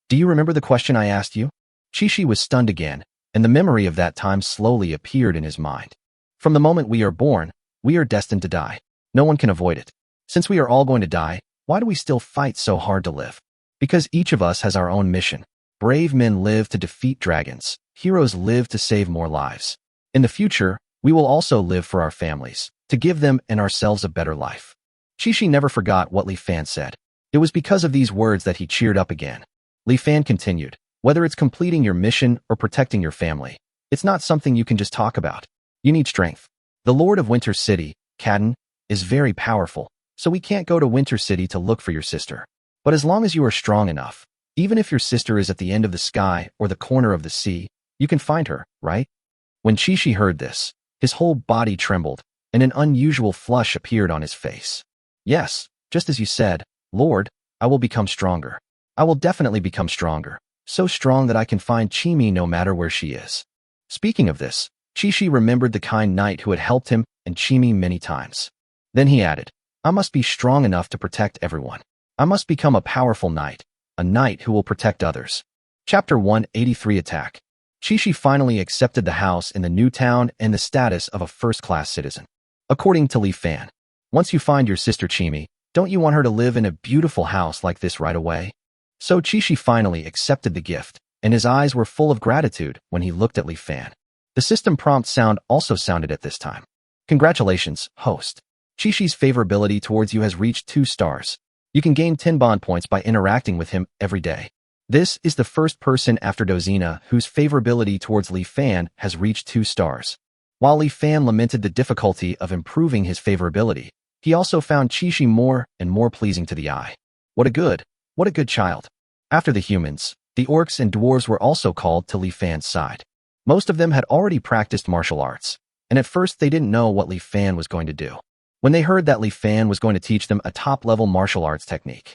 "Do you remember the question I asked you?" Qixi was stunned again, and the memory of that time slowly appeared in his mind. From the moment we are born, we are destined to die. No one can avoid it. Since we are all going to die, why do we still fight so hard to live? Because each of us has our own mission. Brave men live to defeat dragons. Heroes live to save more lives. In the future, we will also live for our families, to give them and ourselves a better life. Qixi never forgot what Li Fan said. It was because of these words that he cheered up again. Li Fan continued, "Whether it's completing your mission or protecting your family, it's not something you can just talk about. You need strength. The Lord of Winter City, Carton, is very powerful, so we can't go to Winter City to look for your sister. But as long as you are strong enough, even if your sister is at the end of the sky or the corner of the sea, you can find her, right?" When Qixi heard this, his whole body trembled, and an unusual flush appeared on his face. "Yes, just as you said, Lord, I will become stronger. I will definitely become stronger, so strong that I can find Qixi no matter where she is." Speaking of this, Qixi remembered the kind knight who had helped him and Qixi many times. Then he added, "I must be strong enough to protect everyone. I must become a powerful knight, a knight who will protect others." Chapter 183 Attack. Qixi finally accepted the house in the new town and the status of a first-class citizen. According to Li Fan, once you find your sister Qixi, don't you want her to live in a beautiful house like this right away? So Qixi finally accepted the gift, and his eyes were full of gratitude when he looked at Li Fan. The system prompt sound also sounded at this time. "Congratulations, host. Qixi's favorability towards you has reached 2 stars. You can gain 10 bond points by interacting with him every day. This is the first person after Dozina whose favorability towards Li Fan has reached 2 stars. While Li Fan lamented the difficulty of improving his favorability, he also found Qixi more and more pleasing to the eye. What a good child. After the humans, the orcs and dwarves were also called to Li Fan's side. Most of them had already practiced martial arts, and at first they didn't know what Li Fan was going to do. When they heard that Li Fan was going to teach them a top-level martial arts technique,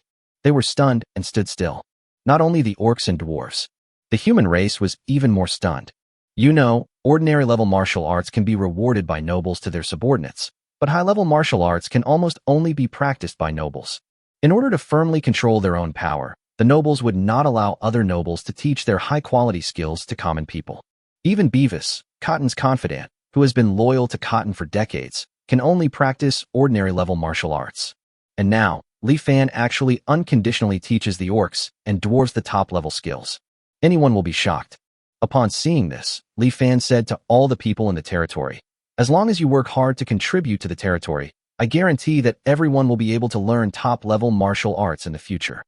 They were stunned and stood still. Not only the orcs and dwarves. The human race was even more stunned. You know, ordinary level martial arts can be rewarded by nobles to their subordinates, but high-level martial arts can almost only be practiced by nobles. In order to firmly control their own power, the nobles would not allow other nobles to teach their high-quality skills to common people. Even Beavis, Cotton's confidant, who has been loyal to Cotton for decades, can only practice ordinary-level martial arts. And now, Li Fan actually unconditionally teaches the orcs and dwarves the top-level skills. Anyone will be shocked. Upon seeing this, Li Fan said to all the people in the territory, "As long as you work hard to contribute to the territory, I guarantee that everyone will be able to learn top-level martial arts in the future."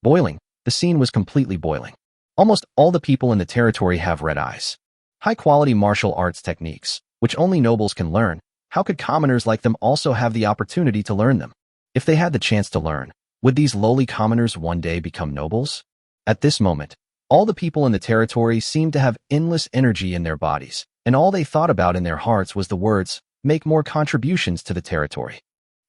Boiling, the scene was completely boiling. Almost all the people in the territory have red eyes. High-quality martial arts techniques, which only nobles can learn, how could commoners like them also have the opportunity to learn them? If they had the chance to learn, would these lowly commoners one day become nobles? At this moment, all the people in the territory seemed to have endless energy in their bodies, and all they thought about in their hearts was the words, "Make more contributions to the territory."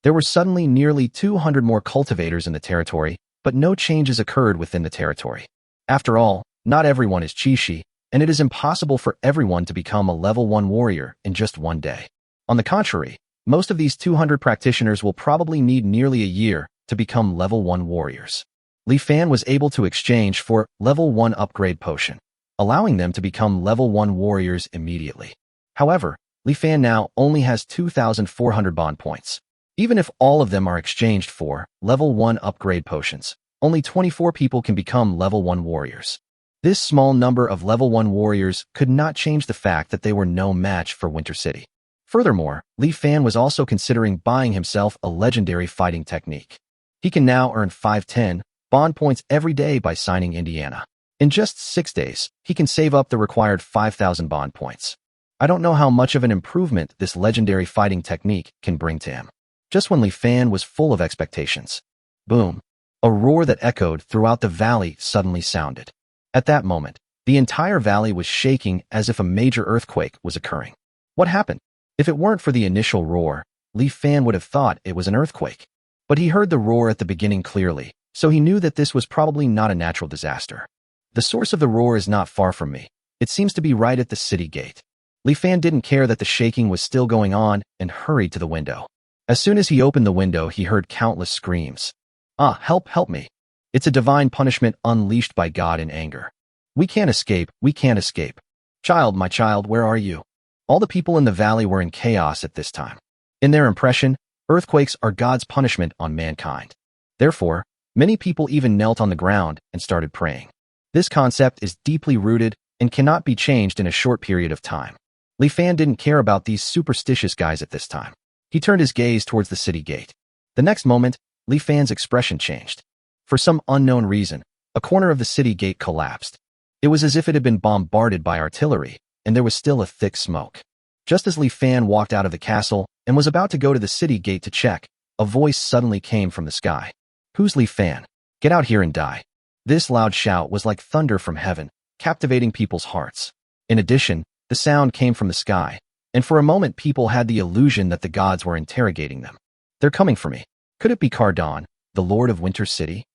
There were suddenly nearly 200 more cultivators in the territory, but no changes occurred within the territory. After all, not everyone is Chishi, and it is impossible for everyone to become a level 1 warrior in just one day. On the contrary, most of these 200 practitioners will probably need nearly a year to become level 1 warriors. Li Fan was able to exchange for level 1 upgrade potion, allowing them to become level 1 warriors immediately. However, Li Fan now only has 2,400 bond points. Even if all of them are exchanged for level 1 upgrade potions, only 24 people can become level 1 warriors. This small number of level 1 warriors could not change the fact that they were no match for Winter City. Furthermore, Li Fan was also considering buying himself a legendary fighting technique. He can now earn 510 bond points every day by signing Indiana. In just 6 days, he can save up the required 5,000 bond points. I don't know how much of an improvement this legendary fighting technique can bring to him. Just when Li Fan was full of expectations, boom, a roar that echoed throughout the valley suddenly sounded. At that moment, the entire valley was shaking as if a major earthquake was occurring. What happened? If it weren't for the initial roar, Li Fan would have thought it was an earthquake. But he heard the roar at the beginning clearly, so he knew that this was probably not a natural disaster. The source of the roar is not far from me. It seems to be right at the city gate. Li Fan didn't care that the shaking was still going on and hurried to the window. As soon as he opened the window, he heard countless screams. "Ah, help, help me. It's a divine punishment unleashed by God in anger. We can't escape, we can't escape. Child, my child, where are you?" All the people in the valley were in chaos at this time. In their impression, earthquakes are God's punishment on mankind. Therefore, many people even knelt on the ground and started praying. This concept is deeply rooted and cannot be changed in a short period of time. Li Fan didn't care about these superstitious guys at this time. He turned his gaze towards the city gate. The next moment, Li Fan's expression changed. For some unknown reason, a corner of the city gate collapsed. It was as if it had been bombarded by artillery, and there was still a thick smoke. Just as Li Fan walked out of the castle and was about to go to the city gate to check, a voice suddenly came from the sky. "Who's Li Fan? Get out here and die." This loud shout was like thunder from heaven, captivating people's hearts. In addition, the sound came from the sky, and for a moment people had the illusion that the gods were interrogating them. "They're coming for me. Could it be Cardon, the Lord of Winter City?"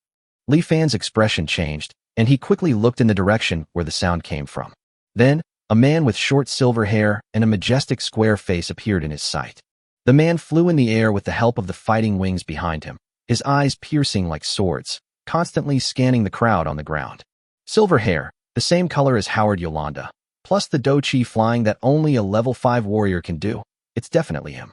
Li Fan's expression changed, and he quickly looked in the direction where the sound came from. Then, a man with short silver hair and a majestic square face appeared in his sight. The man flew in the air with the help of the fighting wings behind him, his eyes piercing like swords, constantly scanning the crowd on the ground. Silver hair, the same color as Howard Yolanda, plus the dochi flying that only a level 5 warrior can do. It's definitely him.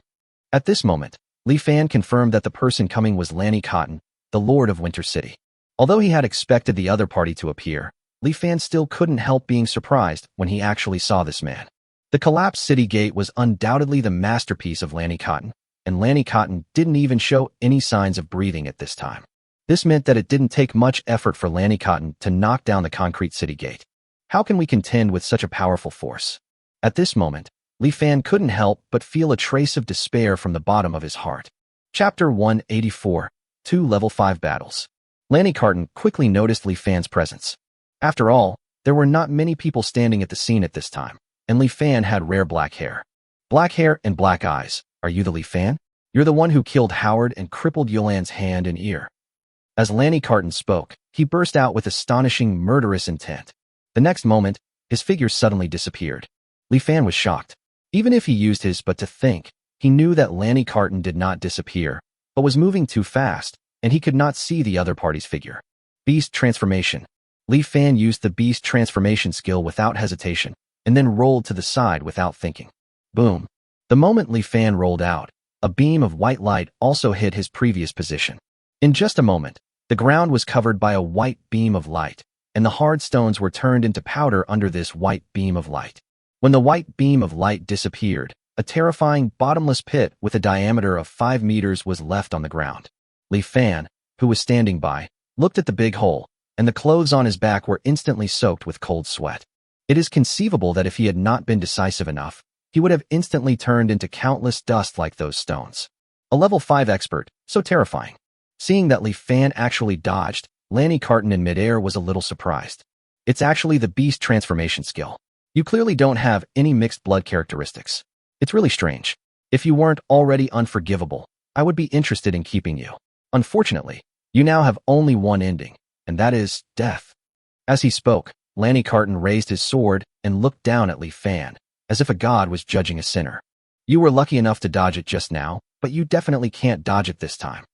At this moment, Li Fan confirmed that the person coming was Lanny Cotton, the Lord of Winter City. Although he had expected the other party to appear, Li Fan still couldn't help being surprised when he actually saw this man. The collapsed city gate was undoubtedly the masterpiece of Lanny Cotton, and Lanny Cotton didn't even show any signs of breathing at this time. This meant that it didn't take much effort for Lanny Cotton to knock down the concrete city gate. How can we contend with such a powerful force? At this moment, Li Fan couldn't help but feel a trace of despair from the bottom of his heart. Chapter 184, 2 Level 5 Battles. Lanny Cotton quickly noticed Li Fan's presence. After all, there were not many people standing at the scene at this time, and Li Fan had rare black hair. Black hair and black eyes. Are you the Li Fan? You're the one who killed Howard and crippled Yolan's hand and ear. As Lanny Carton spoke, he burst out with astonishing, murderous intent. The next moment, his figure suddenly disappeared. Li Fan was shocked. Even if he used his but to think, he knew that Lanny Carton did not disappear, but was moving too fast, and he could not see the other party's figure. Beast transformation. Li Fan used the beast transformation skill without hesitation, and then rolled to the side without thinking. Boom. The moment Li Fan rolled out, a beam of white light also hit his previous position. In just a moment, the ground was covered by a white beam of light, and the hard stones were turned into powder under this white beam of light. When the white beam of light disappeared, a terrifying bottomless pit with a diameter of 5 meters was left on the ground. Li Fan, who was standing by, looked at the big hole, and the clothes on his back were instantly soaked with cold sweat. It is conceivable that if he had not been decisive enough, he would have instantly turned into countless dust like those stones. A level 5 expert, so terrifying. Seeing that Li Fan actually dodged, Lanny Carton in midair was a little surprised. It's actually the beast transformation skill. You clearly don't have any mixed blood characteristics. It's really strange. If you weren't already unforgivable, I would be interested in keeping you. Unfortunately, you now have only one ending, and that is death. As he spoke, Lanny Carton raised his sword and looked down at Li Fan, as if a god was judging a sinner. You were lucky enough to dodge it just now, but you definitely can't dodge it this time.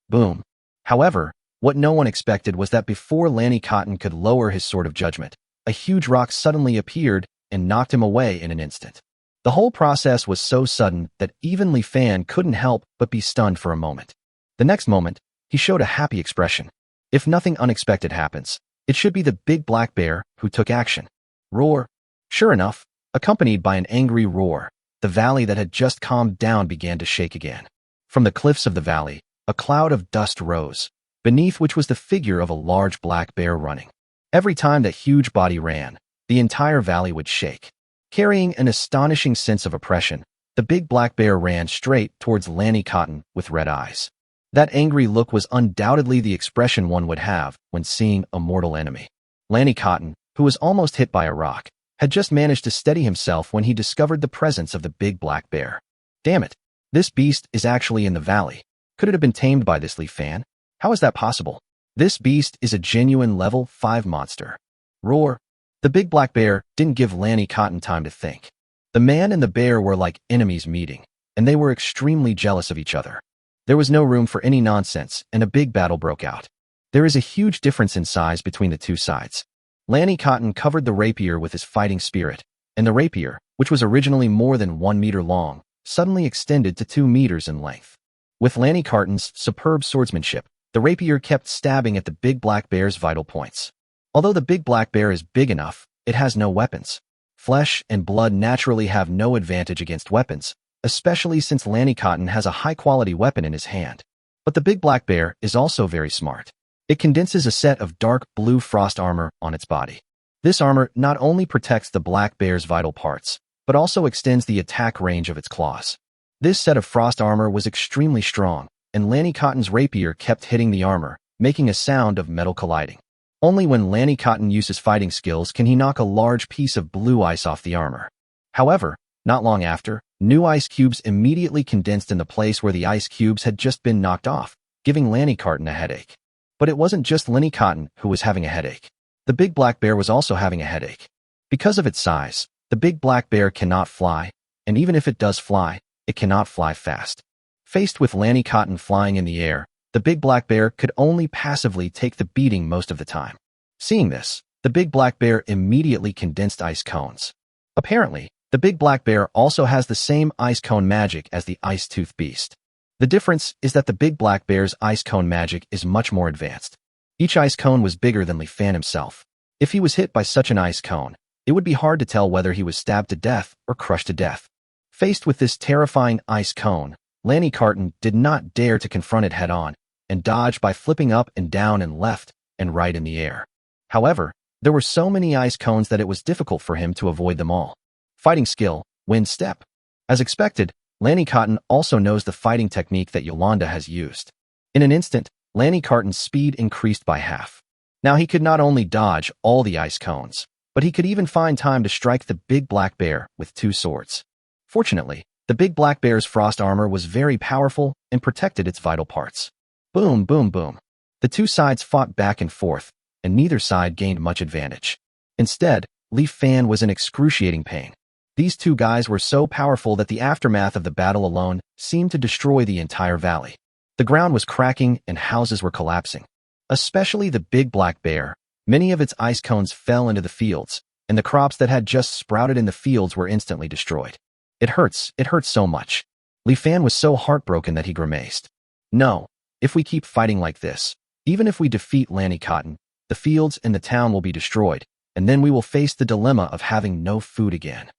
Boom. However, what no one expected was that before Lanny Carton could lower his sword of judgment, a huge rock suddenly appeared and knocked him away in an instant. The whole process was so sudden that even Li Fan couldn't help but be stunned for a moment. The next moment, he showed a happy expression. If nothing unexpected happens, it should be the big black bear who took action. Roar. Sure enough, accompanied by an angry roar, the valley that had just calmed down began to shake again. From the cliffs of the valley, a cloud of dust rose, beneath which was the figure of a large black bear running. Every time that huge body ran, the entire valley would shake. Carrying an astonishing sense of oppression, the big black bear ran straight towards Lanny Carton with red eyes. That angry look was undoubtedly the expression one would have when seeing a mortal enemy. Lanny Carton, who was almost hit by a rock, had just managed to steady himself when he discovered the presence of the big black bear. Damn it, this beast is actually in the valley. Could it have been tamed by this Li Fan? How is that possible? This beast is a genuine level 5 monster. Roar. The big black bear didn't give Lanny Carton time to think. The man and the bear were like enemies meeting, and they were extremely jealous of each other. There was no room for any nonsense, and a big battle broke out. There is a huge difference in size between the two sides. Lanny Carton covered the rapier with his fighting spirit, and the rapier, which was originally more than 1 meter long, suddenly extended to 2 meters in length. With Lanny Carton's superb swordsmanship, the rapier kept stabbing at the big black bear's vital points. Although the big black bear is big enough, it has no weapons. Flesh and blood naturally have no advantage against weapons, especially since Lanny Carton has a high-quality weapon in his hand. But the big black bear is also very smart. It condenses a set of dark blue frost armor on its body. This armor not only protects the black bear's vital parts, but also extends the attack range of its claws. This set of frost armor was extremely strong, and Lanny Carton's rapier kept hitting the armor, making a sound of metal colliding. Only when Lanny Carton uses fighting skills can he knock a large piece of blue ice off the armor. However, not long after, new ice cubes immediately condensed in the place where the ice cubes had just been knocked off, giving Lanny Carton a headache. But it wasn't just Lanny Carton who was having a headache. The big black bear was also having a headache. Because of its size, the big black bear cannot fly, and even if it does fly, it cannot fly fast. Faced with Lanny Carton flying in the air, the big black bear could only passively take the beating most of the time. Seeing this, the big black bear immediately condensed ice cones. Apparently, the big black bear also has the same ice cone magic as the ice tooth beast. The difference is that the big black bear's ice cone magic is much more advanced. Each ice cone was bigger than Li Fan himself. If he was hit by such an ice cone, it would be hard to tell whether he was stabbed to death or crushed to death. Faced with this terrifying ice cone, Lanny Carton did not dare to confront it head-on, and dodged by flipping up and down and left and right in the air. However, there were so many ice cones that it was difficult for him to avoid them all. Fighting skill, wind step. As expected, Lanny Carton also knows the fighting technique that Yolanda has used. In an instant, Lanny Carton's speed increased by half. Now he could not only dodge all the ice cones, but he could even find time to strike the big black bear with 2 swords. Fortunately, the big black bear's frost armor was very powerful and protected its vital parts. Boom, boom, boom. The two sides fought back and forth, and neither side gained much advantage. Instead, Li Fan was in excruciating pain. These two guys were so powerful that the aftermath of the battle alone seemed to destroy the entire valley. The ground was cracking and houses were collapsing. Especially the big black bear. Many of its ice cones fell into the fields, and the crops that had just sprouted in the fields were instantly destroyed. It hurts so much. Li Fan was so heartbroken that he grimaced. No, if we keep fighting like this, even if we defeat Lanny Cotton, the fields and the town will be destroyed, and then we will face the dilemma of having no food again.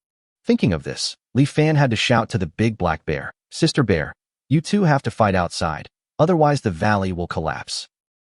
Thinking of this, Li Fan had to shout to the big black bear, "Sister Bear, you two have to fight outside, otherwise the valley will collapse."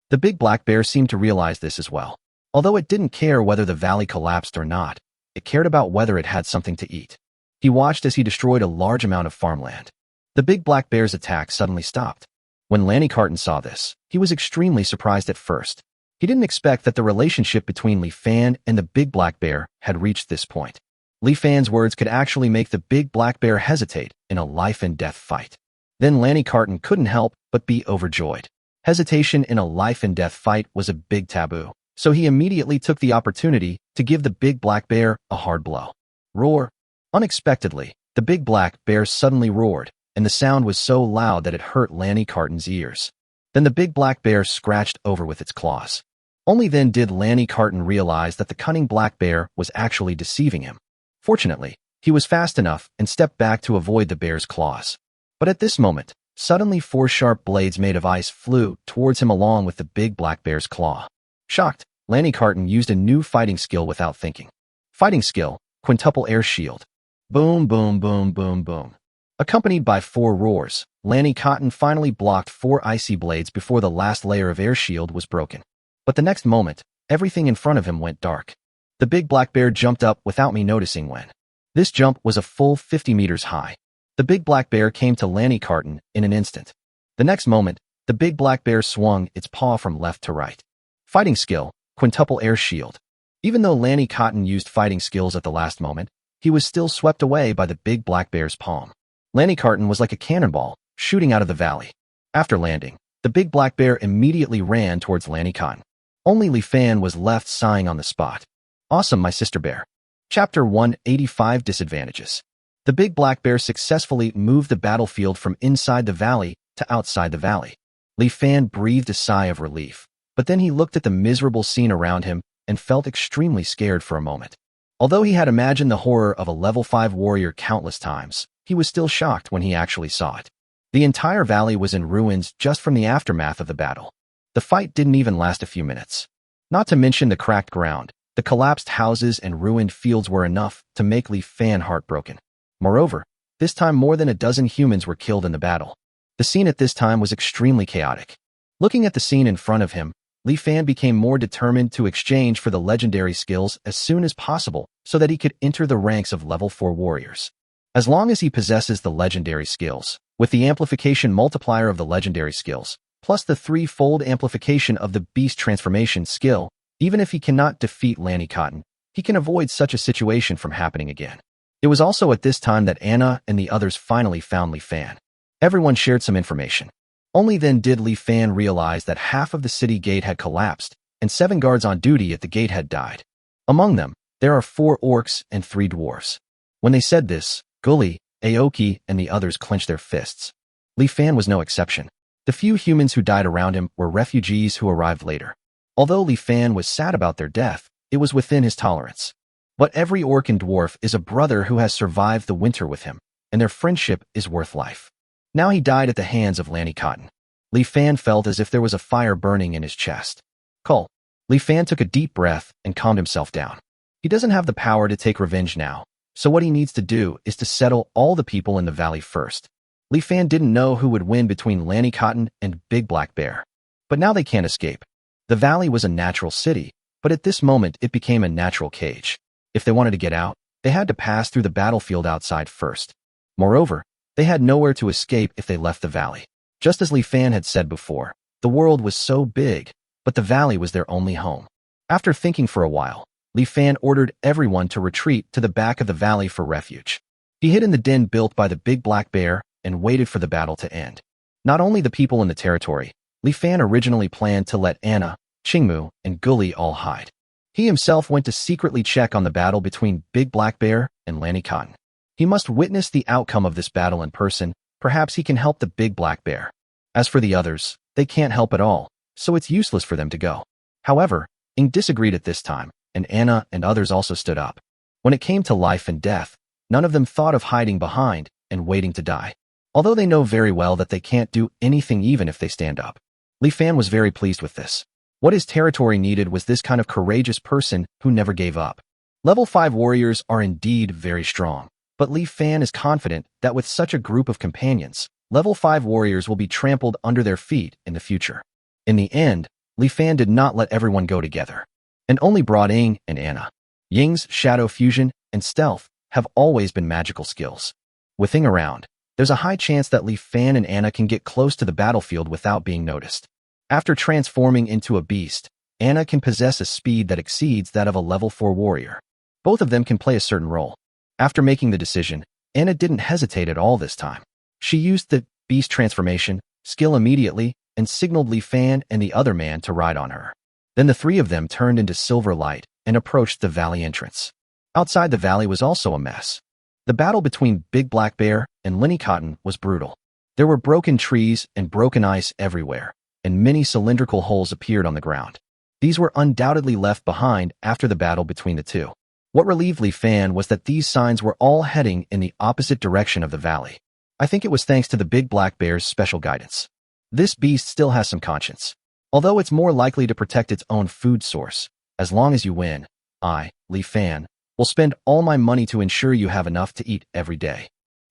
The big black bear seemed to realize this as well. Although it didn't care whether the valley collapsed or not, it cared about whether it had something to eat. He watched as he destroyed a large amount of farmland. The big black bear's attack suddenly stopped. When Lanny Cotton saw this, he was extremely surprised at first. He didn't expect that the relationship between Li Fan and the big black bear had reached this point. Li Fan's words could actually make the big black bear hesitate in a life-and-death fight. Then Lanny Cotton couldn't help but be overjoyed. Hesitation in a life-and-death fight was a big taboo, so he immediately took the opportunity to give the big black bear a hard blow. Roar! Unexpectedly, the big black bear suddenly roared, and the sound was so loud that it hurt Lanny Cotton's ears. Then the big black bear scratched over with its claws. Only then did Lanny Cotton realize that the cunning black bear was actually deceiving him. Fortunately, he was fast enough and stepped back to avoid the bear's claws. But at this moment, suddenly 4 sharp blades made of ice flew towards him along with the big black bear's claw. Shocked, Lanny Cotton used a new fighting skill without thinking. Fighting skill, quintuple air shield. Boom, boom, boom, boom, boom. Accompanied by 4 roars, Lanny Cotton finally blocked 4 icy blades before the last layer of air shield was broken. But the next moment, everything in front of him went dark. The big black bear jumped up without me noticing when. This jump was a full 50 meters high. The big black bear came to Lanny Cotton in an instant. The next moment, the big black bear swung its paw from left to right. Fighting skill, quintuple air shield. Even though Lanny Cotton used fighting skills at the last moment, he was still swept away by the big black bear's palm. Lanny Cotton was like a cannonball, shooting out of the valley. After landing, the big black bear immediately ran towards Lanny Cotton. Only Li Fan was left sighing on the spot. Awesome, my sister bear. Chapter 185 Disadvantages. The big black bear successfully moved the battlefield from inside the valley to outside the valley. Li Fan breathed a sigh of relief, but then he looked at the miserable scene around him and felt extremely scared for a moment. Although he had imagined the horror of a level 5 warrior countless times, he was still shocked when he actually saw it. The entire valley was in ruins just from the aftermath of the battle. The fight didn't even last a few minutes. Not to mention the cracked ground, the collapsed houses and ruined fields were enough to make Li Fan heartbroken. Moreover, this time more than a dozen humans were killed in the battle. The scene at this time was extremely chaotic. Looking at the scene in front of him, Li Fan became more determined to exchange for the legendary skills as soon as possible so that he could enter the ranks of level 4 warriors. As long as he possesses the legendary skills, with the amplification multiplier of the legendary skills, plus the 3-fold amplification of the beast transformation skill, even if he cannot defeat Lanny Cotton, he can avoid such a situation from happening again. It was also at this time that Anna and the others finally found Li Fan. Everyone shared some information. Only then did Li Fan realize that half of the city gate had collapsed, and 7 guards on duty at the gate had died. Among them, there are 4 orcs and 3 dwarves. When they said this, Gully, Aoki, and the others clenched their fists. Li Fan was no exception. The few humans who died around him were refugees who arrived later. Although Li Fan was sad about their death, it was within his tolerance. But every orc and dwarf is a brother who has survived the winter with him, and their friendship is worth life. Now he died at the hands of Lanny Cotton. Li Fan felt as if there was a fire burning in his chest. Cull. Li Fan took a deep breath and calmed himself down. He doesn't have the power to take revenge now, so what he needs to do is to settle all the people in the valley first. Li Fan didn't know who would win between Lanny Cotton and Big Black Bear. But now they can't escape. The valley was a natural city, but at this moment it became a natural cage. If they wanted to get out, they had to pass through the battlefield outside first. Moreover, they had nowhere to escape if they left the valley. Just as Li Fan had said before, the world was so big, but the valley was their only home. After thinking for a while, Li Fan ordered everyone to retreat to the back of the valley for refuge. He hid in the den built by the Big Black Bear and waited for the battle to end. Not only the people in the territory, Li Fan originally planned to let Anna, Qingmu, and Gully all hide. He himself went to secretly check on the battle between Big Black Bear and Lanny Cotton. He must witness the outcome of this battle in person. Perhaps he can help the Big Black Bear. As for the others, they can't help at all, so it's useless for them to go. However, Ing disagreed at this time, and Anna and others also stood up. When it came to life and death, none of them thought of hiding behind and waiting to die. Although they know very well that they can't do anything even if they stand up. Li Fan was very pleased with this. What his territory needed was this kind of courageous person who never gave up. Level 5 warriors are indeed very strong, but Li Fan is confident that with such a group of companions, Level 5 warriors will be trampled under their feet in the future. In the end, Li Fan did not let everyone go together, and only brought Ing and Anna. Ying's shadow fusion and stealth have always been magical skills. With Ing around, there's a high chance that Li Fan and Anna can get close to the battlefield without being noticed. After transforming into a beast, Anna can possess a speed that exceeds that of a level 4 warrior. Both of them can play a certain role. After making the decision, Anna didn't hesitate at all this time. She used the beast transformation skill immediately and signaled Li Fan and the other man to ride on her. Then the three of them turned into silver light and approached the valley entrance. Outside the valley was also a mess. The battle between Big Black Bear and Lanny Cotton was brutal. There were broken trees and broken ice everywhere, and many cylindrical holes appeared on the ground. These were undoubtedly left behind after the battle between the two. What relieved Li Fan was that these signs were all heading in the opposite direction of the valley. I think it was thanks to the Big Black Bear's special guidance. This beast still has some conscience. Although it's more likely to protect its own food source, as long as you win, I, Li Fan, will spend all my money to ensure you have enough to eat every day.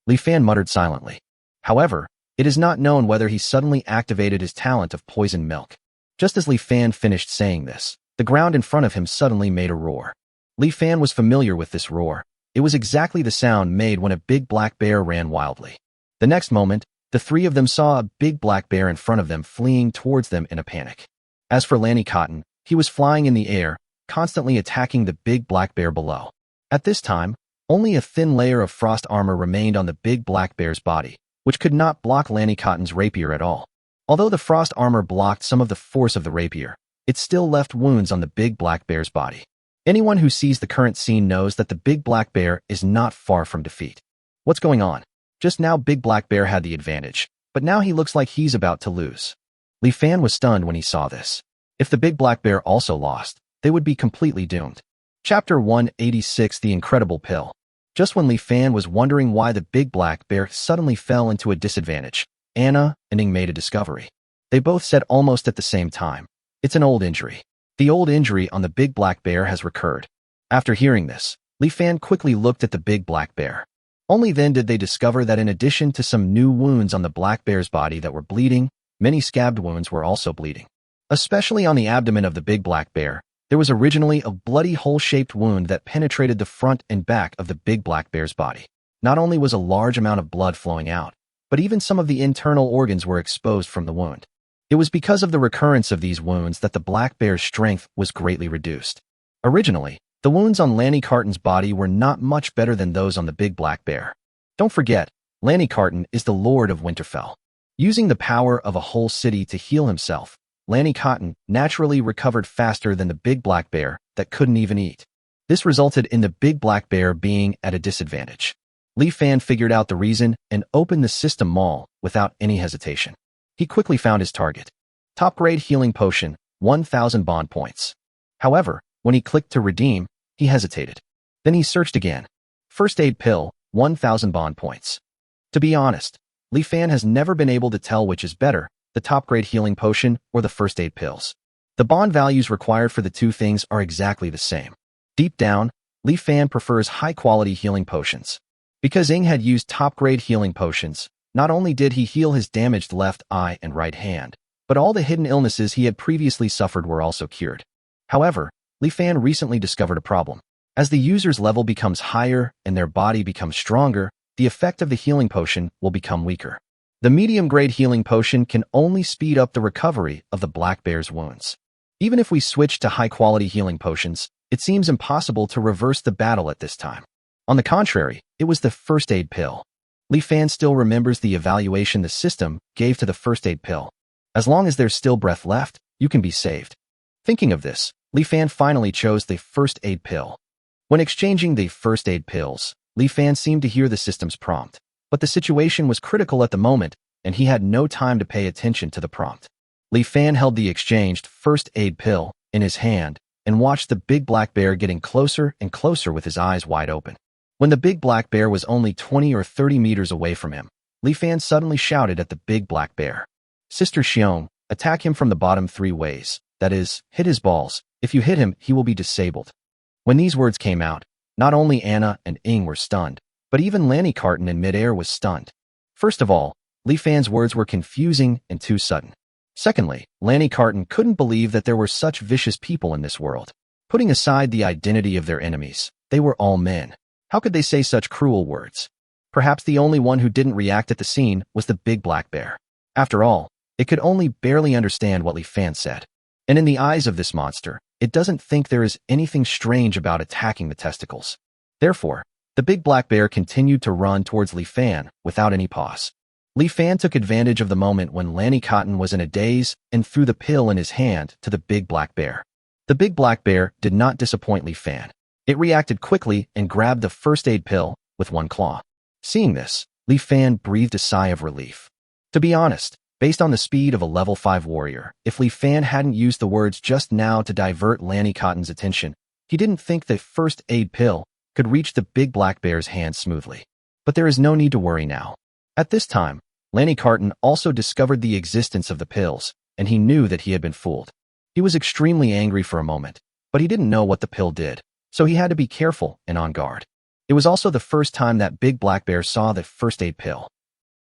Li Fan muttered silently. However, it is not known whether he suddenly activated his talent of poison milk. Just as Li Fan finished saying this, the ground in front of him suddenly made a roar. Li Fan was familiar with this roar. It was exactly the sound made when a big black bear ran wildly. The next moment, the three of them saw a big black bear in front of them fleeing towards them in a panic. As for Lanny Cotton, he was flying in the air, constantly attacking the big black bear below. At this time, only a thin layer of frost armor remained on the big black bear's body, which could not block Lanny Cotton's rapier at all. Although the frost armor blocked some of the force of the rapier, it still left wounds on the big black bear's body. Anyone who sees the current scene knows that the big black bear is not far from defeat. What's going on? Just now Big Black Bear had the advantage, but now he looks like he's about to lose. Li Fan was stunned when he saw this. If the Big Black Bear also lost, they would be completely doomed. Chapter 186: The Incredible Pill. Just when Li Fan was wondering why the Big Black Bear suddenly fell into a disadvantage, Anna and Ing made a discovery. They both said almost at the same time, "It's an old injury. The old injury on the Big Black Bear has recurred." After hearing this, Li Fan quickly looked at the Big Black Bear. Only then did they discover that in addition to some new wounds on the black bear's body that were bleeding, many scabbed wounds were also bleeding. Especially on the abdomen of the big black bear, there was originally a bloody hole-shaped wound that penetrated the front and back of the big black bear's body. Not only was a large amount of blood flowing out, but even some of the internal organs were exposed from the wound. It was because of the recurrence of these wounds that the black bear's strength was greatly reduced. Originally, the wounds on Lanny Cotton's body were not much better than those on the big black bear. Don't forget, Lanny Cotton is the Lord of Winterfell. Using the power of a whole city to heal himself, Lanny Cotton naturally recovered faster than the big black bear that couldn't even eat. This resulted in the big black bear being at a disadvantage. Li Fan figured out the reason and opened the system mall without any hesitation. He quickly found his target. Top-grade healing potion, 1,000 bond points. However, when he clicked to redeem, he hesitated. Then he searched again. First aid pill, 1,000 bond points. To be honest, Li Fan has never been able to tell which is better, the top-grade healing potion or the first aid pills. The bond values required for the two things are exactly the same. Deep down, Li Fan prefers high-quality healing potions. Because Ing had used top-grade healing potions, not only did he heal his damaged left eye and right hand, but all the hidden illnesses he had previously suffered were also cured. However, Li Fan recently discovered a problem. As the user's level becomes higher and their body becomes stronger, the effect of the healing potion will become weaker. The medium-grade healing potion can only speed up the recovery of the black bear's wounds. Even if we switch to high-quality healing potions, it seems impossible to reverse the battle at this time. On the contrary, it was the first aid pill. Li Fan still remembers the evaluation the system gave to the first aid pill. As long as there's still breath left, you can be saved. Thinking of this, Li Fan finally chose the first aid pill. When exchanging the first aid pills, Li Fan seemed to hear the system's prompt, but the situation was critical at the moment, and he had no time to pay attention to the prompt. Li Fan held the exchanged first aid pill in his hand and watched the big black bear getting closer and closer with his eyes wide open. When the big black bear was only 20 or 30 meters away from him, Li Fan suddenly shouted at the big black bear, "Sister Xiong, attack him from the bottom 3 ways. That is, hit his balls. If you hit him, he will be disabled." When these words came out, not only Anna and Ing were stunned, but even Lanny Carton in midair was stunned. First of all, Li Fan's words were confusing and too sudden. Secondly, Lanny Carton couldn't believe that there were such vicious people in this world. Putting aside the identity of their enemies, they were all men. How could they say such cruel words? Perhaps the only one who didn't react at the scene was the big black bear. After all, it could only barely understand what Li Fan said. And in the eyes of this monster, it doesn't think there is anything strange about attacking the testicles. Therefore, the big black bear continued to run towards Li Fan without any pause. Li Fan took advantage of the moment when Lanny Cotton was in a daze and threw the pill in his hand to the big black bear. The big black bear did not disappoint Li Fan. It reacted quickly and grabbed the first aid pill with one claw. Seeing this, Li Fan breathed a sigh of relief. To be honest, based on the speed of a level 5 warrior, if Li Fan hadn't used the words just now to divert Lanny Cotton's attention, he didn't think the first aid pill could reach the big black bear's hand smoothly. But there is no need to worry now. At this time, Lanny Carton also discovered the existence of the pills, and he knew that he had been fooled. He was extremely angry for a moment, but he didn't know what the pill did, so he had to be careful and on guard. It was also the first time that big black bear saw the first aid pill.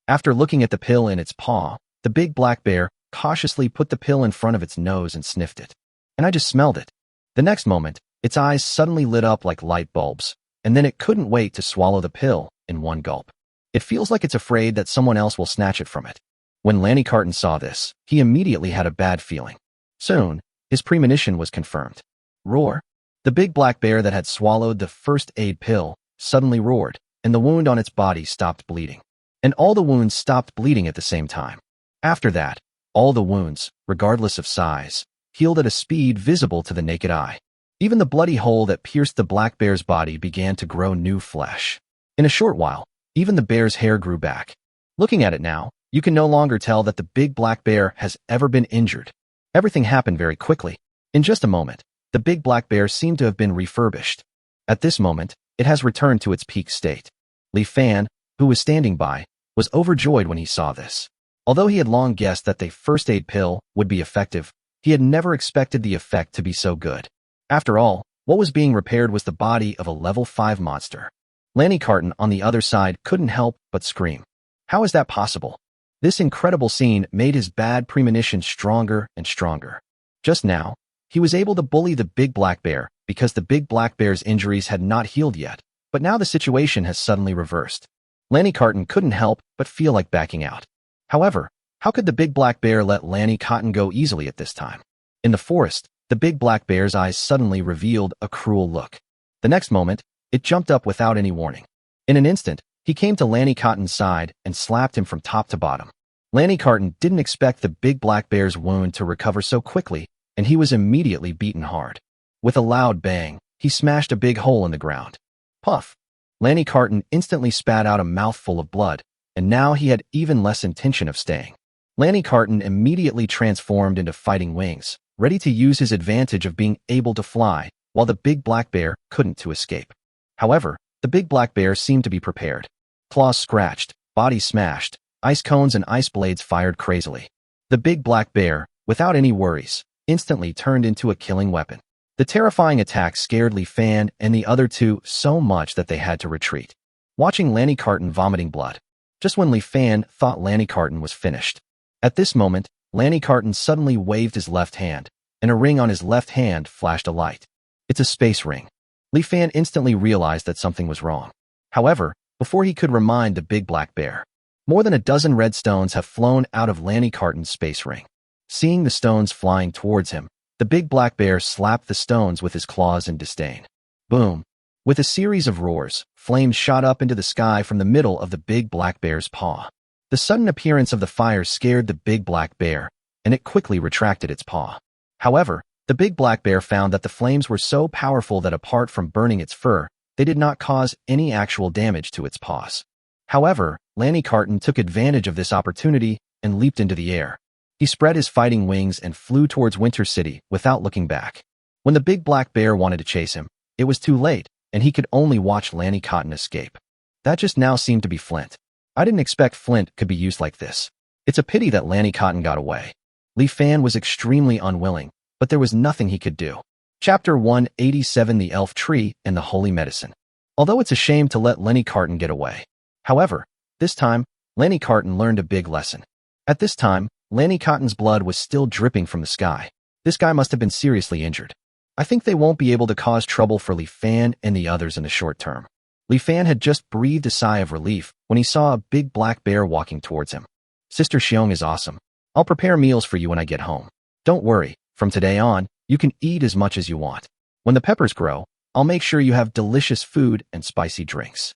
After looking at the pill in its paw, the big black bear cautiously put the pill in front of its nose and sniffed it. And I just smelled it. The next moment, its eyes suddenly lit up like light bulbs, and then it couldn't wait to swallow the pill in one gulp. It feels like it's afraid that someone else will snatch it from it. When Lanny Carton saw this, he immediately had a bad feeling. Soon, his premonition was confirmed. Roar! The big black bear that had swallowed the first aid pill suddenly roared, and the wound on its body stopped bleeding. And all the wounds stopped bleeding at the same time. After that, all the wounds, regardless of size, healed at a speed visible to the naked eye. Even the bloody hole that pierced the black bear's body began to grow new flesh. In a short while, even the bear's hair grew back. Looking at it now, you can no longer tell that the big black bear has ever been injured. Everything happened very quickly. In just a moment, the big black bear seemed to have been refurbished. At this moment, it has returned to its peak state. Li Fan, who was standing by, was overjoyed when he saw this. Although he had long guessed that the first aid pill would be effective, he had never expected the effect to be so good. After all, what was being repaired was the body of a level 5 monster. Lanny Carton on the other side couldn't help but scream. How is that possible? This incredible scene made his bad premonition stronger and stronger. Just now, he was able to bully the big black bear because the big black bear's injuries had not healed yet, but now the situation has suddenly reversed. Lanny Carton couldn't help but feel like backing out. However, how could the big black bear let Lanny Cotton go easily at this time? In the forest, the big black bear's eyes suddenly revealed a cruel look. The next moment, it jumped up without any warning. In an instant, he came to Lanny Cotton's side and slapped him from top to bottom. Lanny Carton didn't expect the big black bear's wound to recover so quickly, and he was immediately beaten hard. With a loud bang, he smashed a big hole in the ground. Puff! Lanny Carton instantly spat out a mouthful of blood, and now he had even less intention of staying. Lanny Carton immediately transformed into fighting wings, ready to use his advantage of being able to fly, while the big black bear couldn't to escape. However, the big black bear seemed to be prepared. Claws scratched, body smashed, ice cones and ice blades fired crazily. The big black bear, without any worries, instantly turned into a killing weapon. The terrifying attack scared Li Fan and the other two so much that they had to retreat. Watching Lanny Carton vomiting blood, just when Li Fan thought Lanny Carton was finished. At this moment, Lanny Carton suddenly waved his left hand, and a ring on his left hand flashed a light. It's a space ring. Li Fan instantly realized that something was wrong. However, before he could remind the big black bear, more than a dozen red stones have flown out of Lanny Carton's space ring. Seeing the stones flying towards him, the big black bear slapped the stones with his claws in disdain. Boom! With a series of roars, flames shot up into the sky from the middle of the big black bear's paw. The sudden appearance of the fire scared the big black bear, and it quickly retracted its paw. However, the big black bear found that the flames were so powerful that apart from burning its fur, they did not cause any actual damage to its paws. However, Lanny Carton took advantage of this opportunity and leaped into the air. He spread his fighting wings and flew towards Winter City without looking back. When the big black bear wanted to chase him, it was too late, and he could only watch Lanny Cotton escape. That just now seemed to be Flint. I didn't expect Flint could be used like this. It's a pity that Lanny Cotton got away. Li Fan was extremely unwilling, but there was nothing he could do. Chapter 187: The Elf Tree and the Holy Medicine. Although it's a shame to let Lanny Carton get away. However, this time, Lanny Carton learned a big lesson. At this time, Lanny Cotton's blood was still dripping from the sky. This guy must have been seriously injured. I think they won't be able to cause trouble for Li Fan and the others in the short term. Li Fan had just breathed a sigh of relief when he saw a big black bear walking towards him. Sister Xiong is awesome. I'll prepare meals for you when I get home. Don't worry, from today on, you can eat as much as you want. When the peppers grow, I'll make sure you have delicious food and spicy drinks.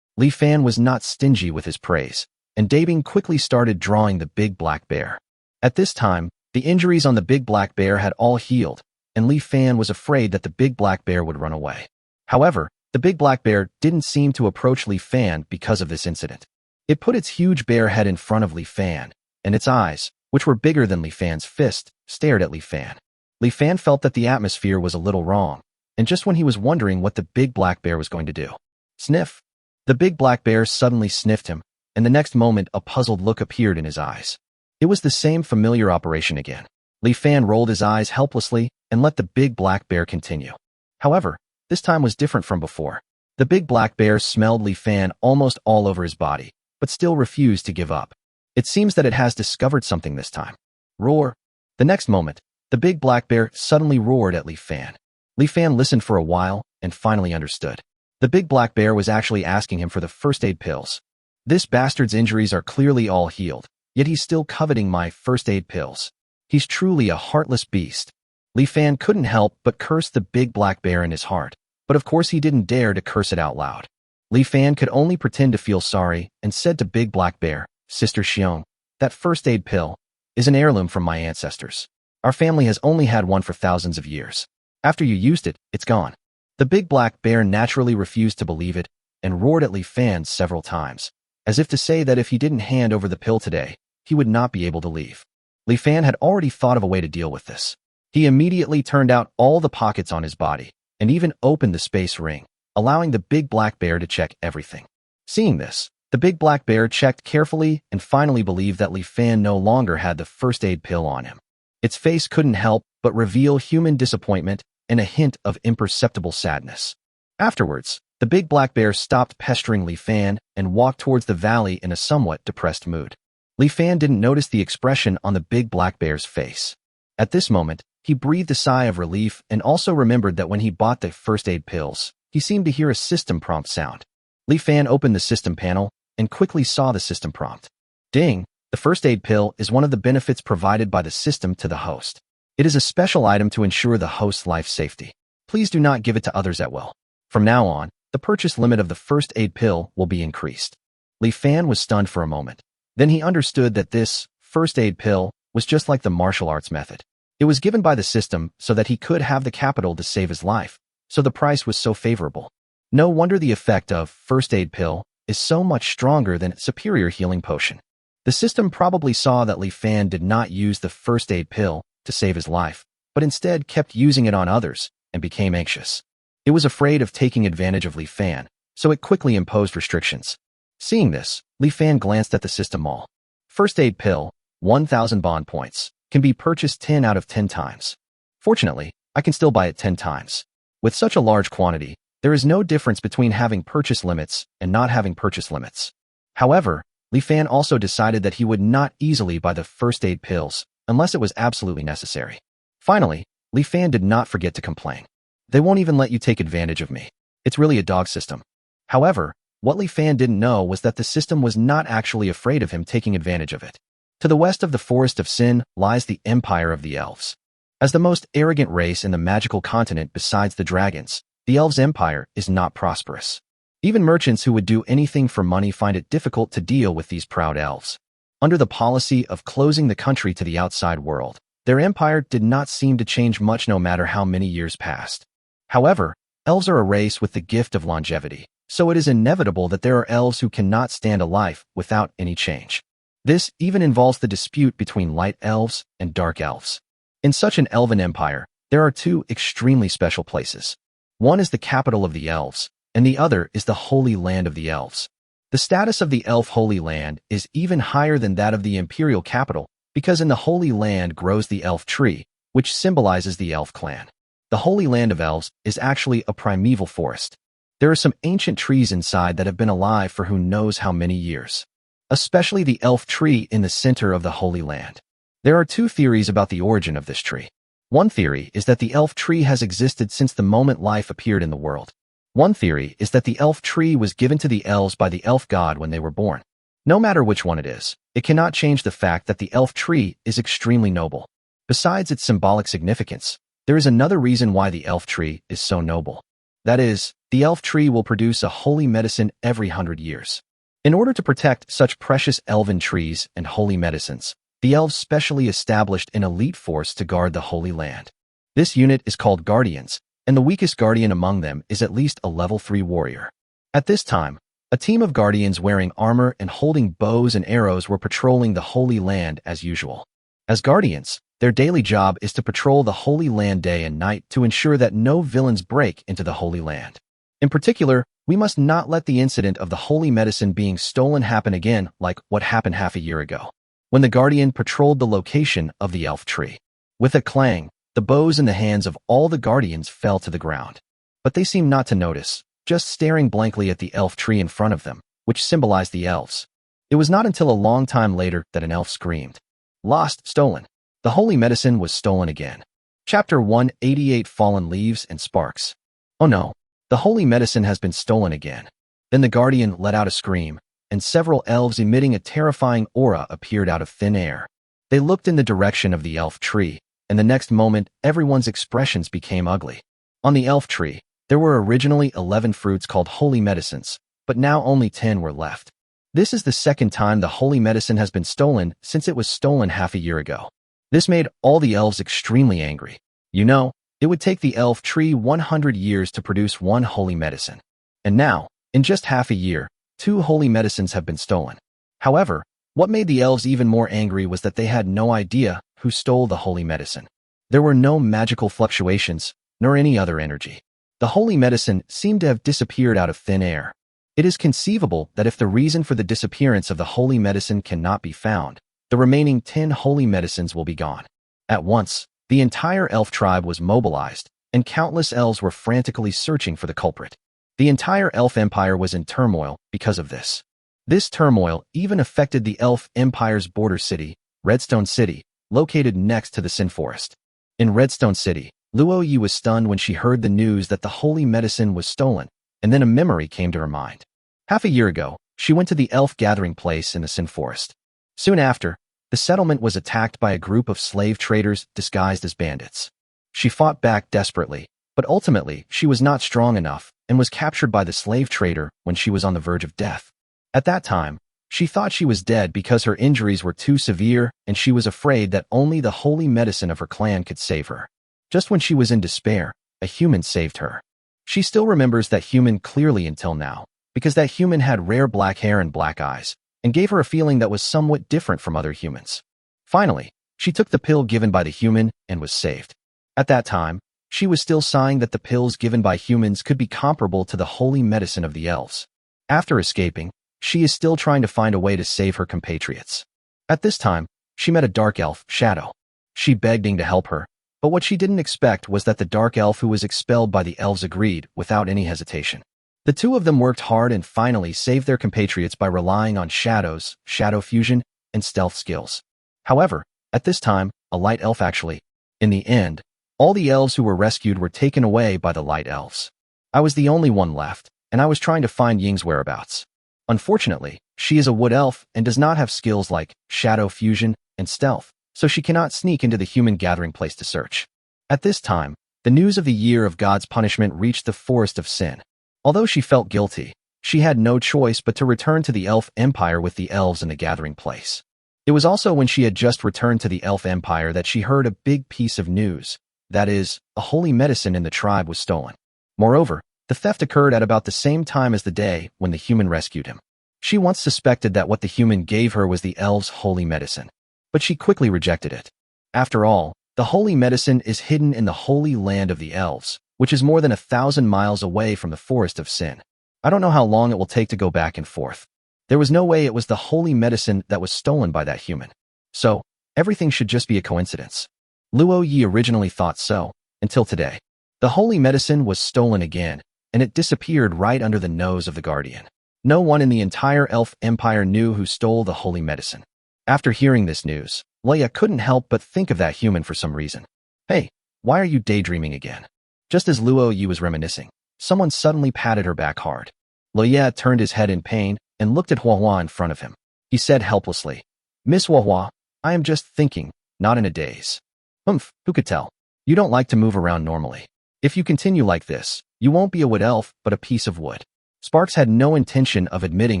Li Fan was not stingy with his praise, and Dabing quickly started drawing the big black bear. At this time, the injuries on the big black bear had all healed, and Li Fan was afraid that the big black bear would run away. However, the big black bear didn't seem to approach Li Fan because of this incident. It put its huge bear head in front of Li Fan, and its eyes, which were bigger than Li Fan's fist, stared at Li Fan. Li Fan felt that the atmosphere was a little wrong, and just when he was wondering what the big black bear was going to do. Sniff! The big black bear suddenly sniffed him, and the next moment a puzzled look appeared in his eyes. It was the same familiar operation again. Li Fan rolled his eyes helplessly and let the big black bear continue. However, this time was different from before. The big black bear smelled Li Fan almost all over his body, but still refused to give up. It seems that it has discovered something this time. Roar! The next moment, the big black bear suddenly roared at Li Fan. Li Fan listened for a while and finally understood. The big black bear was actually asking him for the first aid pills. This bastard's injuries are clearly all healed, yet he's still coveting my first aid pills. He's truly a heartless beast. Li Fan couldn't help but curse the big black bear in his heart, but of course he didn't dare to curse it out loud. Li Fan could only pretend to feel sorry and said to Big Black Bear, Sister Xiong, that first aid pill is an heirloom from my ancestors. Our family has only had one for thousands of years. After you used it, it's gone. The big black bear naturally refused to believe it and roared at Li Fan several times, as if to say that if he didn't hand over the pill today, he would not be able to leave. Li Fan had already thought of a way to deal with this. He immediately turned out all the pockets on his body and even opened the space ring, allowing the big black bear to check everything. Seeing this, the big black bear checked carefully and finally believed that Li Fan no longer had the first aid pill on him. Its face couldn't help but reveal human disappointment and a hint of imperceptible sadness. Afterwards, the big black bear stopped pestering Li Fan and walked towards the valley in a somewhat depressed mood. Li Fan didn't notice the expression on the big black bear's face. At this moment, he breathed a sigh of relief and also remembered that when he bought the first aid pills, he seemed to hear a system prompt sound. Li Fan opened the system panel and quickly saw the system prompt. Ding! The first aid pill is one of the benefits provided by the system to the host. It is a special item to ensure the host's life safety. Please do not give it to others at will. From now on, the purchase limit of the first aid pill will be increased. Li Fan was stunned for a moment. Then he understood that this first aid pill was just like the martial arts method. It was given by the system so that he could have the capital to save his life, so the price was so favorable. No wonder the effect of first aid pill is so much stronger than superior healing potion. The system probably saw that Li Fan did not use the first aid pill to save his life, but instead kept using it on others and became anxious. It was afraid of taking advantage of Li Fan, so it quickly imposed restrictions. Seeing this, Li Fan glanced at the system all. First aid pill, 1,000 bond points, can be purchased 10 out of 10 times. Fortunately, I can still buy it 10 times. With such a large quantity, there is no difference between having purchase limits and not having purchase limits. However, Li Fan also decided that he would not easily buy the first aid pills unless it was absolutely necessary. Finally, Li Fan did not forget to complain. They won't even let you take advantage of me. It's really a dog system. However, what Li Fan didn't know was that the system was not actually afraid of him taking advantage of it. To the west of the Forest of Sin lies the Empire of the Elves. As the most arrogant race in the magical continent besides the dragons, the Elves' empire is not prosperous. Even merchants who would do anything for money find it difficult to deal with these proud elves. Under the policy of closing the country to the outside world, their empire did not seem to change much no matter how many years passed. However, elves are a race with the gift of longevity, so it is inevitable that there are elves who cannot stand a life without any change. This even involves the dispute between light elves and dark elves. In such an elven empire, there are two extremely special places. One is the capital of the elves, and the other is the Holy Land of the elves. The status of the elf Holy Land is even higher than that of the imperial capital because in the Holy Land grows the elf tree, which symbolizes the elf clan. The Holy Land of elves is actually a primeval forest. There are some ancient trees inside that have been alive for who knows how many years. Especially the elf tree in the center of the Holy Land. There are two theories about the origin of this tree. One theory is that the elf tree has existed since the moment life appeared in the world. One theory is that the elf tree was given to the elves by the elf god when they were born. No matter which one it is, it cannot change the fact that the elf tree is extremely noble. Besides its symbolic significance, there is another reason why the elf tree is so noble. That is, the elf tree will produce a holy medicine every 100 years. In order to protect such precious elven trees and holy medicines, the elves specially established an elite force to guard the Holy Land. This unit is called Guardians, and the weakest guardian among them is at least a level 3 warrior. At this time, a team of guardians wearing armor and holding bows and arrows were patrolling the Holy Land as usual. As guardians, their daily job is to patrol the Holy Land day and night to ensure that no villains break into the Holy Land. In particular, we must not let the incident of the holy medicine being stolen happen again like what happened half a year ago, when the guardian patrolled the location of the elf tree. With a clang, the bows in the hands of all the guardians fell to the ground. But they seemed not to notice, just staring blankly at the elf tree in front of them, which symbolized the elves. It was not until a long time later that an elf screamed. Lost, stolen. The holy medicine was stolen again. Chapter 188 Fallen Leaves and Sparks. Oh no. The holy medicine has been stolen again. Then the guardian let out a scream, and several elves emitting a terrifying aura appeared out of thin air. They looked in the direction of the elf tree, and the next moment everyone's expressions became ugly. On the elf tree, there were originally 11 fruits called holy medicines, but now only 10 were left. This is the second time the holy medicine has been stolen since it was stolen half a year ago. This made all the elves extremely angry. You know, it would take the elf tree 100 years to produce one holy medicine. And now, in just half a year, 2 holy medicines have been stolen. However, what made the elves even more angry was that they had no idea who stole the holy medicine. There were no magical fluctuations, nor any other energy. The holy medicine seemed to have disappeared out of thin air. It is conceivable that if the reason for the disappearance of the holy medicine cannot be found, the remaining 10 holy medicines will be gone. At once, the entire elf tribe was mobilized, and countless elves were frantically searching for the culprit. The entire elf empire was in turmoil because of this. This turmoil even affected the elf empire's border city, Redstone City, located next to the Sin Forest. In Redstone City, Luo Yi was stunned when she heard the news that the holy medicine was stolen, and then a memory came to her mind. Half a year ago, she went to the elf gathering place in the Sin Forest. Soon after, the settlement was attacked by a group of slave traders disguised as bandits. She fought back desperately, but ultimately she was not strong enough and was captured by the slave trader when she was on the verge of death. At that time, she thought she was dead because her injuries were too severe and she was afraid that only the holy medicine of her clan could save her. Just when she was in despair, a human saved her. She still remembers that human clearly until now, because that human had rare black hair and black eyes, and gave her a feeling that was somewhat different from other humans. Finally, she took the pill given by the human and was saved. At that time, she was still sighing that the pills given by humans could be comparable to the holy medicine of the elves. After escaping, she is still trying to find a way to save her compatriots. At this time, she met a dark elf, Shadow. She begged Ing to help her, but what she didn't expect was that the dark elf who was expelled by the elves agreed without any hesitation. The two of them worked hard and finally saved their compatriots by relying on shadows, shadow fusion, and stealth skills. However, at this time, a light elf actually. In the end, all the elves who were rescued were taken away by the light elves. I was the only one left, and I was trying to find Ying's whereabouts. Unfortunately, she is a wood elf and does not have skills like shadow fusion and stealth, so she cannot sneak into the human gathering place to search. At this time, the news of the year of God's punishment reached the Forest of Sin. Although she felt guilty, she had no choice but to return to the elf empire with the elves in the gathering place. It was also when she had just returned to the Elf Empire that she heard a big piece of news. That is, a holy medicine in the tribe was stolen. Moreover, the theft occurred at about the same time as the day when the human rescued him. She once suspected that what the human gave her was the elves' holy medicine, but she quickly rejected it. After all, the holy medicine is hidden in the holy land of the elves, which is more than 1,000 miles away from the Forest of Sin. I don't know how long it will take to go back and forth. There was no way it was the holy medicine that was stolen by that human. So, everything should just be a coincidence. Luo Yi originally thought so, until today. The holy medicine was stolen again, and it disappeared right under the nose of the guardian. No one in the entire Elf Empire knew who stole the holy medicine. After hearing this news, Leia couldn't help but think of that human for some reason. Hey, why are you daydreaming again? Just as Luo Yi was reminiscing, someone suddenly patted her back hard. Leia turned his head in pain and looked at Huahua in front of him. He said helplessly, "Miss Huahua, I am just thinking, not in a daze." Who could tell? You don't like to move around normally. If you continue like this, you won't be a wood elf, but a piece of wood. Sparks had no intention of admitting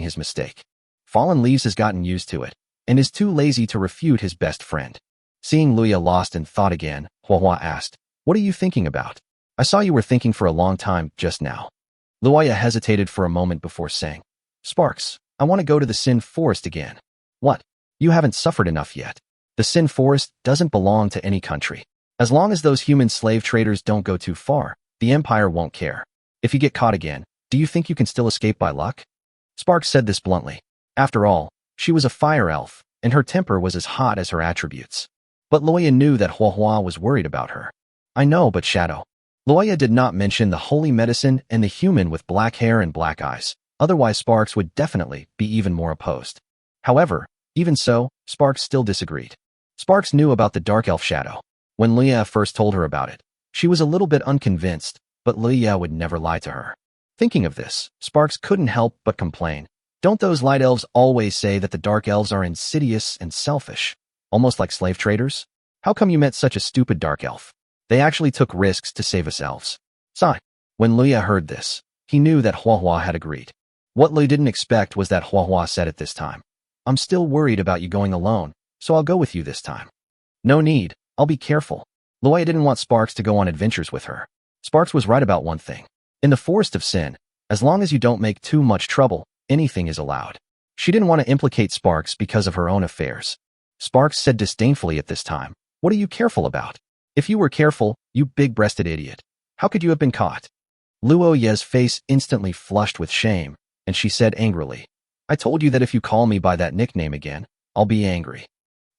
his mistake. Fallen Leaves has gotten used to it, and is too lazy to refute his best friend. Seeing Luya lost in thought again, Huahua asked, "What are you thinking about? I saw you were thinking for a long time just now." Luya hesitated for a moment before saying, "Sparks, I want to go to the Sin Forest again." "What? You haven't suffered enough yet. The Sin Forest doesn't belong to any country. As long as those human slave traders don't go too far, the Empire won't care. If you get caught again, do you think you can still escape by luck?" Sparks said this bluntly. After all, she was a fire elf, and her temper was as hot as her attributes. But Luya knew that Huahua was worried about her. "I know, but Shadow." Luya did not mention the holy medicine and the human with black hair and black eyes. Otherwise, Sparks would definitely be even more opposed. However, even so, Sparks still disagreed. Sparks knew about the dark elf Shadow. When Leia first told her about it, she was a little bit unconvinced, but Leia would never lie to her. Thinking of this, Sparks couldn't help but complain. Don't those light elves always say that the dark elves are insidious and selfish, almost like slave traders? How come you met such a stupid dark elf? They actually took risks to save us elves. Sigh. When Leia heard this, he knew that Huahua had agreed. What Leia didn't expect was that Huahua said it this time. "I'm still worried about you going alone, so I'll go with you this time." "No need, I'll be careful." Luya didn't want Sparks to go on adventures with her. Sparks was right about one thing. In the Forest of Sin, as long as you don't make too much trouble, anything is allowed. She didn't want to implicate Sparks because of her own affairs. Sparks said disdainfully at this time, "What are you careful about? If you were careful, you big-breasted idiot, how could you have been caught?" Luo Ye's face instantly flushed with shame, and she said angrily, "I told you that if you call me by that nickname again, I'll be angry."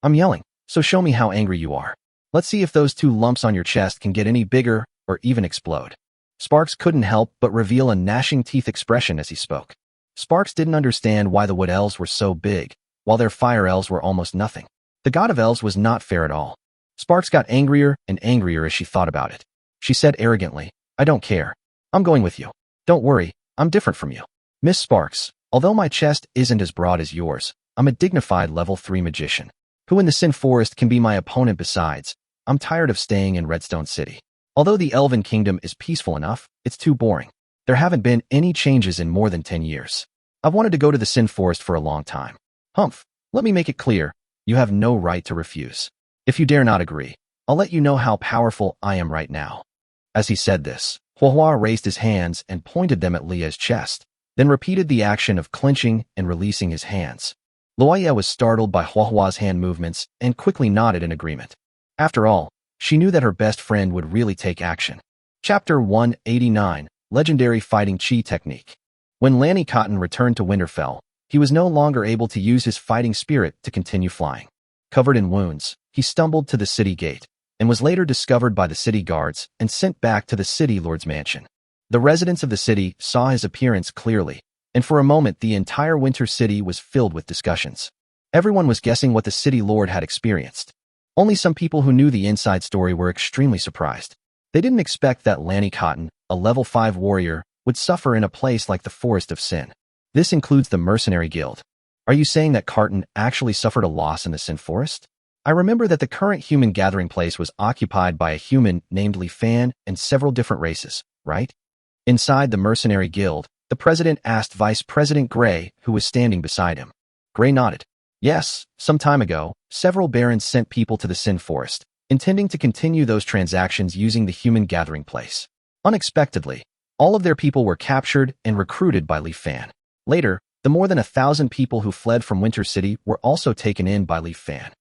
"I'm yelling, so show me how angry you are. Let's see if those 2 lumps on your chest can get any bigger or even explode." Sparks couldn't help but reveal a gnashing teeth expression as he spoke. Sparks didn't understand why the wood elves were so big, while their fire elves were almost nothing. The god of elves was not fair at all. Sparks got angrier and angrier as she thought about it. She said arrogantly, "I don't care. I'm going with you. Don't worry, I'm different from you. Miss Sparks, although my chest isn't as broad as yours, I'm a dignified level 3 magician. Who in the Sin Forest can be my opponent besides? I'm tired of staying in Redstone City. Although the Elven Kingdom is peaceful enough, it's too boring. There haven't been any changes in more than 10 years. I've wanted to go to the Sin Forest for a long time. Humph, let me make it clear, you have no right to refuse. If you dare not agree, I'll let you know how powerful I am right now." As he said this, Huahua raised his hands and pointed them at Leah's chest, then repeated the action of clenching and releasing his hands. Luya was startled by Huahua's hand movements and quickly nodded in agreement. After all, she knew that her best friend would really take action. Chapter 189, Legendary Fighting Chi Technique. When Lanny Cotton returned to Winterfell, he was no longer able to use his fighting spirit to continue flying. Covered in wounds, he stumbled to the city gate, and was later discovered by the city guards and sent back to the city lord's mansion. The residents of the city saw his appearance clearly, and for a moment the entire Winter City was filled with discussions. Everyone was guessing what the city lord had experienced. Only some people who knew the inside story were extremely surprised. They didn't expect that Lanny Cotton, a level 5 warrior, would suffer in a place like the Forest of Sin. This includes the Mercenary Guild. Are you saying that Carton actually suffered a loss in the Sin Forest? I remember that the current human gathering place was occupied by a human named Li Fan and several different races, right? Inside the Mercenary Guild, the president asked Vice President Gray, who was standing beside him. Gray nodded. Yes, some time ago, several barons sent people to the Sin Forest, intending to continue those transactions using the human gathering place. Unexpectedly, all of their people were captured and recruited by Li Fan. Later, the more than 1,000 people who fled from Winter City were also taken in by Li Fan.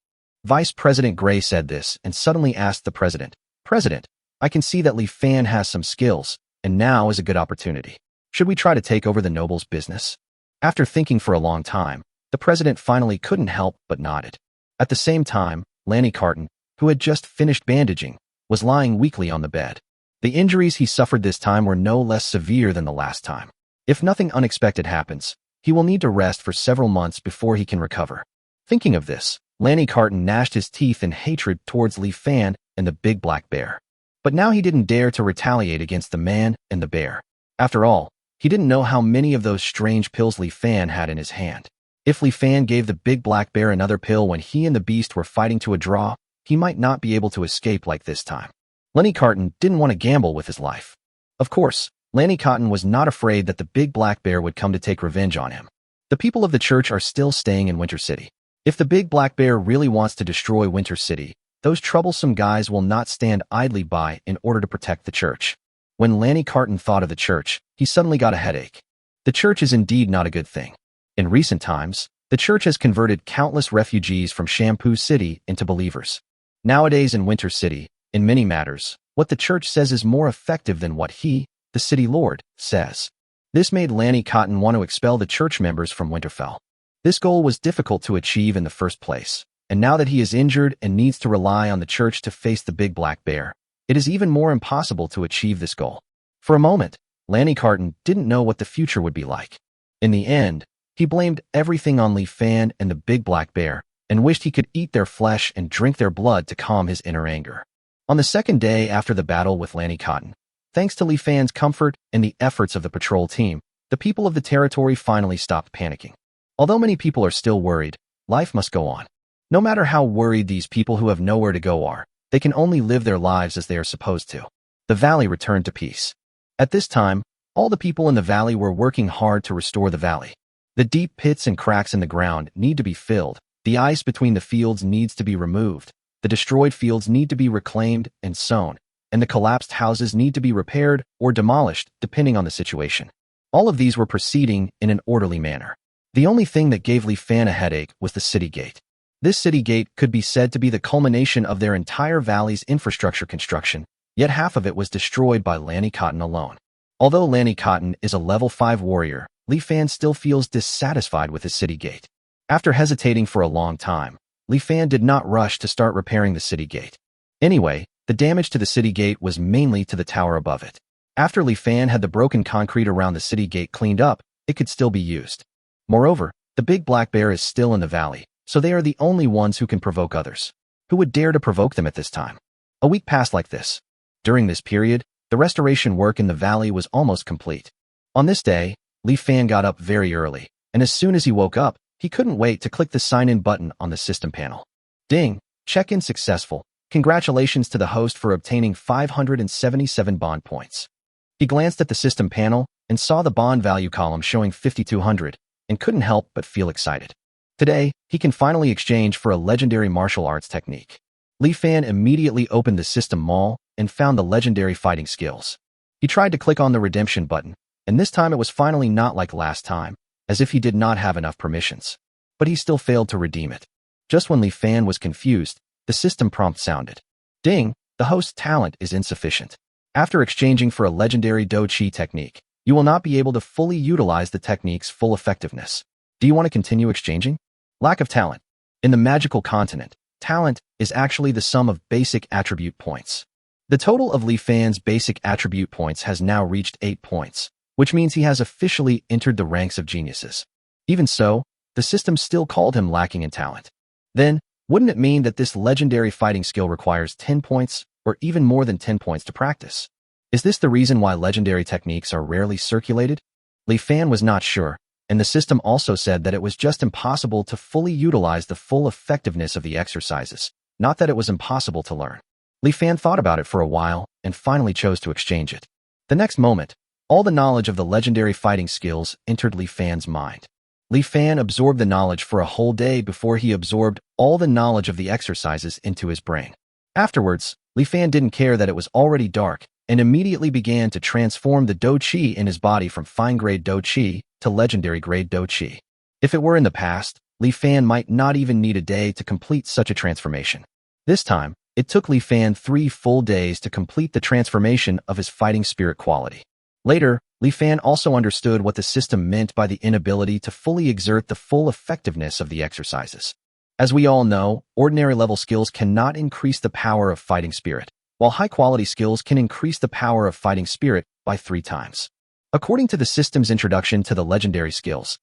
Vice President Gray said this and suddenly asked the president, "President, I can see that Li Fan has some skills, and now is a good opportunity. Should we try to take over the noble's business?" After thinking for a long time, the president finally couldn't help but nodded. At the same time, Lanny Carton, who had just finished bandaging, was lying weakly on the bed. The injuries he suffered this time were no less severe than the last time. If nothing unexpected happens, he will need to rest for several months before he can recover. Thinking of this, Lanny Carton gnashed his teeth in hatred towards Li Fan and the big black bear. But now he didn't dare to retaliate against the man and the bear. After all, he didn't know how many of those strange pills Li Fan had in his hand. If Li Fan gave the big black bear another pill when he and the beast were fighting to a draw, he might not be able to escape like this time. Lanny Carton didn't want to gamble with his life. Of course, Lanny Cotton was not afraid that the big black bear would come to take revenge on him. The people of the church are still staying in Winter City. If the big black bear really wants to destroy Winter City, those troublesome guys will not stand idly by in order to protect the church. When Lanny Carton thought of the church, he suddenly got a headache. The church is indeed not a good thing. In recent times, the church has converted countless refugees from Shampoo City into believers. Nowadays in Winter City, in many matters, what the church says is more effective than what he, the city lord, says. This made Lanny Cotton want to expel the church members from Winterfell. This goal was difficult to achieve in the first place, and now that he is injured and needs to rely on the church to face the big black bear, it is even more impossible to achieve this goal. For a moment, Lanny Carton didn't know what the future would be like. In the end, he blamed everything on Li Fan and the big black bear, and wished he could eat their flesh and drink their blood to calm his inner anger. On the second day after the battle with Lanny Cotton, thanks to Li Fan's comfort and the efforts of the patrol team, the people of the territory finally stopped panicking. Although many people are still worried, life must go on. No matter how worried these people who have nowhere to go are, they can only live their lives as they are supposed to. The valley returned to peace. At this time, all the people in the valley were working hard to restore the valley. The deep pits and cracks in the ground need to be filled, the ice between the fields needs to be removed, the destroyed fields need to be reclaimed and sown, and the collapsed houses need to be repaired or demolished depending on the situation. All of these were proceeding in an orderly manner. The only thing that gave Li Fan a headache was the city gate. This city gate could be said to be the culmination of their entire valley's infrastructure construction, yet half of it was destroyed by Lanny Cotton alone. Although Lanny Cotton is a level 5 warrior, Li Fan still feels dissatisfied with his city gate. After hesitating for a long time, Li Fan did not rush to start repairing the city gate. Anyway, the damage to the city gate was mainly to the tower above it. After Li Fan had the broken concrete around the city gate cleaned up, it could still be used. Moreover, the big black bear is still in the valley, so they are the only ones who can provoke others. Who would dare to provoke them at this time? A week passed like this. During this period, the restoration work in the valley was almost complete. On this day, Li Fan got up very early, and as soon as he woke up, he couldn't wait to click the sign-in button on the system panel. Ding! Check-in successful. Congratulations to the host for obtaining 577 bond points. He glanced at the system panel and saw the bond value column showing 5,200, and couldn't help but feel excited. Today, he can finally exchange for a legendary martial arts technique. Li Fan immediately opened the system mall and found the legendary fighting skills. He tried to click on the redemption button, and this time it was finally not like last time, as if he did not have enough permissions. But he still failed to redeem it. Just when Li Fan was confused, the system prompt sounded. Ding! The host's talent is insufficient. After exchanging for a legendary Do Chi technique, you will not be able to fully utilize the technique's full effectiveness. Do you want to continue exchanging? Lack of talent. In the magical continent, talent is actually the sum of basic attribute points. The total of Li Fan's basic attribute points has now reached 8 points, which means he has officially entered the ranks of geniuses. Even so, the system still called him lacking in talent. Then, wouldn't it mean that this legendary fighting skill requires 10 points, or even more than 10 points to practice? Is this the reason why legendary techniques are rarely circulated? Li Fan was not sure, and the system also said that it was just impossible to fully utilize the full effectiveness of the exercises, not that it was impossible to learn. Li Fan thought about it for a while and finally chose to exchange it. The next moment, all the knowledge of the legendary fighting skills entered Li Fan's mind. Li Fan absorbed the knowledge for a whole day before he absorbed all the knowledge of the exercises into his brain. Afterwards, Li Fan didn't care that it was already dark and immediately began to transform the Do Qi in his body from fine-grade Do Qi to legendary-grade Do Qi. If it were in the past, Li Fan might not even need a day to complete such a transformation. This time, it took Li Fan 3 full days to complete the transformation of his fighting spirit quality. Later, Li Fan also understood what the system meant by the inability to fully exert the full effectiveness of the exercises. As we all know, ordinary level skills cannot increase the power of fighting spirit, while high-quality skills can increase the power of fighting spirit by 3 times. According to the system's introduction to the legendary skills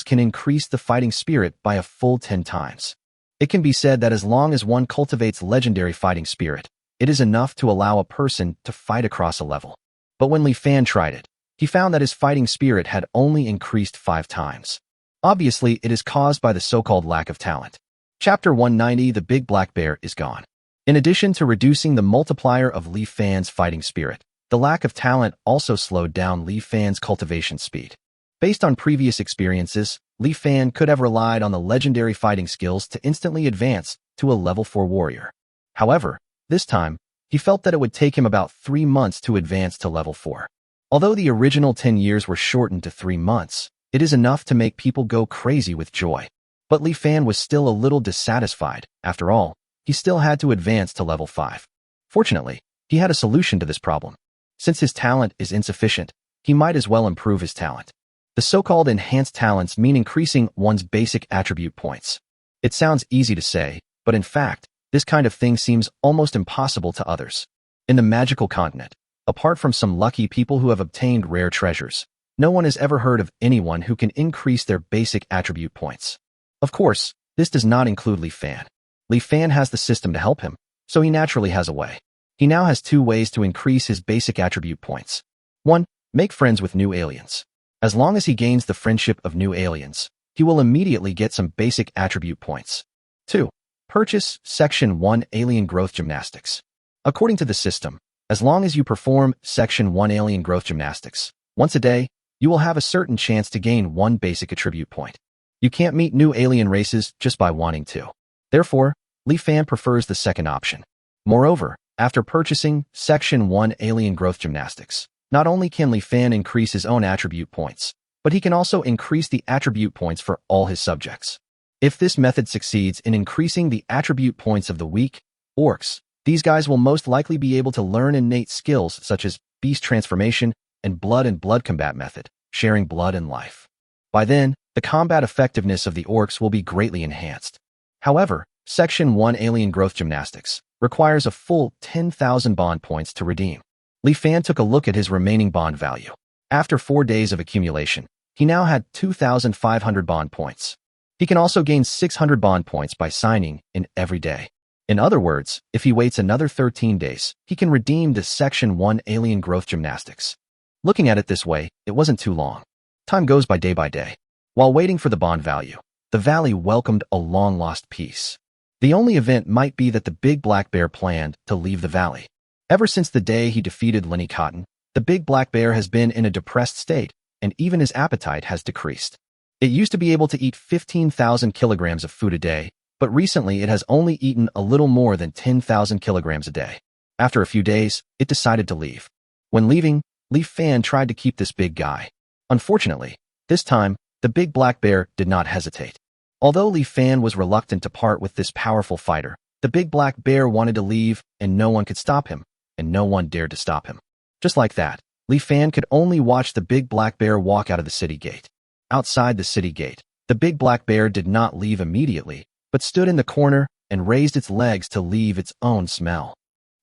can increase the fighting spirit by a full 10 times. It can be said that as long as one cultivates legendary fighting spirit, it is enough to allow a person to fight across a level. But when Li Fan tried it, he found that his fighting spirit had only increased 5 times. Obviously, it is caused by the so-called lack of talent. Chapter 190, The Big Black Bear is Gone. In addition to reducing the multiplier of Li Fan's fighting spirit, the lack of talent also slowed down Li Fan's cultivation speed. Based on previous experiences, Li Fan could have relied on the legendary fighting skills to instantly advance to a level 4 warrior. However, this time, he felt that it would take him about 3 months to advance to level 4. Although the original 10 years were shortened to 3 months, it is enough to make people go crazy with joy. But Li Fan was still a little dissatisfied. After all, he still had to advance to level 5. Fortunately, he had a solution to this problem. Since his talent is insufficient, he might as well improve his talent. The so-called enhanced talents mean increasing one's basic attribute points. It sounds easy to say, but in fact, this kind of thing seems almost impossible to others. In the magical continent, apart from some lucky people who have obtained rare treasures, no one has ever heard of anyone who can increase their basic attribute points. Of course, this does not include Li Fan. Li Fan has the system to help him, so he naturally has a way. He now has 2 ways to increase his basic attribute points. 1. Make friends with new aliens. As long as he gains the friendship of new aliens, he will immediately get some basic attribute points. 2. Purchase Section 1 Alien Growth Gymnastics. According to the system, as long as you perform Section 1 Alien Growth Gymnastics once a day, you will have a certain chance to gain 1 basic attribute point. You can't meet new alien races just by wanting to. Therefore, Li Fan prefers the second option. Moreover, after purchasing Section 1 Alien Growth Gymnastics, not only can Li Fan increase his own attribute points, but he can also increase the attribute points for all his subjects. If this method succeeds in increasing the attribute points of the weak orcs, these guys will most likely be able to learn innate skills such as beast transformation and blood combat method, sharing blood and life. By then, the combat effectiveness of the orcs will be greatly enhanced. However, Section 1 Alien Growth Gymnastics requires a full 10,000 bond points to redeem. Li Fan took a look at his remaining bond value. After 4 days of accumulation, he now had 2,500 bond points. He can also gain 600 bond points by signing in every day. In other words, if he waits another 13 days, he can redeem the Section 1 Alien Growth Gymnastics. Looking at it this way, it wasn't too long. Time goes by day. While waiting for the bond value, the valley welcomed a long-lost peace. The only event might be that the Big Black Bear planned to leave the valley. Ever since the day he defeated Lenny Cotton, the Big Black Bear has been in a depressed state, and even his appetite has decreased. It used to be able to eat 15,000 kilograms of food a day, but recently it has only eaten a little more than 10,000 kilograms a day. After a few days, it decided to leave. When leaving, Li Fan tried to keep this big guy. Unfortunately, this time, the Big Black Bear did not hesitate. Although Li Fan was reluctant to part with this powerful fighter, the Big Black Bear wanted to leave, and no one could stop him, and no one dared to stop him. Just like that, Li Fan could only watch the Big Black Bear walk out of the city gate. Outside the city gate, the Big Black Bear did not leave immediately, but stood in the corner and raised its legs to leave its own smell.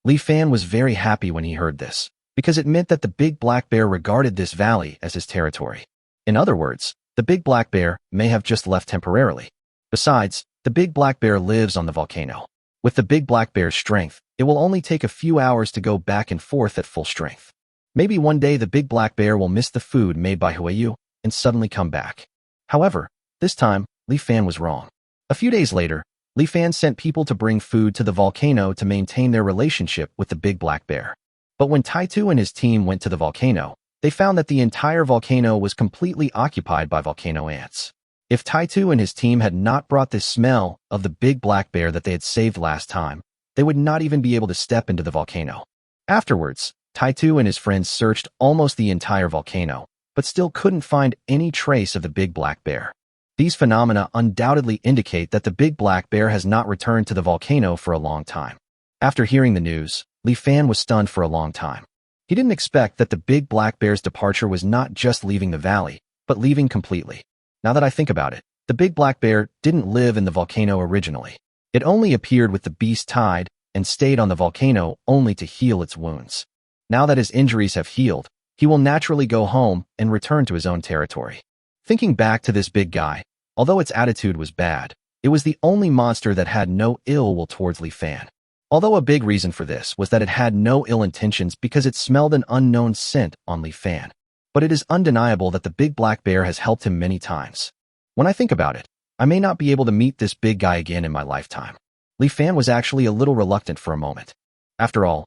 Li Fan was very happy when he heard this, because it meant that the Big Black Bear regarded this valley as his territory. In other words, the Big Black Bear may have just left temporarily. Besides, the Big Black Bear lives on the volcano. With the Big Black Bear's strength, it will only take a few hours to go back and forth at full strength. Maybe one day the Big Black Bear will miss the food made by Huayu and suddenly come back. However, this time, Li Fan was wrong. A few days later, Li Fan sent people to bring food to the volcano to maintain their relationship with the Big Black Bear. But when Taitu and his team went to the volcano, they found that the entire volcano was completely occupied by volcano ants. If Taitu and his team had not brought this smell of the big black bear that they had saved last time, they would not even be able to step into the volcano. Afterwards, Taitu and his friends searched almost the entire volcano, but still couldn't find any trace of the big black bear. These phenomena undoubtedly indicate that the big black bear has not returned to the volcano for a long time. After hearing the news, Li Fan was stunned for a long time. He didn't expect that the big black bear's departure was not just leaving the valley, but leaving completely. Now that I think about it, the big black bear didn't live in the volcano originally. It only appeared with the beast tide and stayed on the volcano only to heal its wounds. Now that his injuries have healed, he will naturally go home and return to his own territory. Thinking back to this big guy, although its attitude was bad, it was the only monster that had no ill will towards Li Fan. Although a big reason for this was that it had no ill intentions because it smelled an unknown scent on Li Fan. But it is undeniable that the big black bear has helped him many times. When I think about it, I may not be able to meet this big guy again in my lifetime. Li Fan was actually a little reluctant for a moment. After all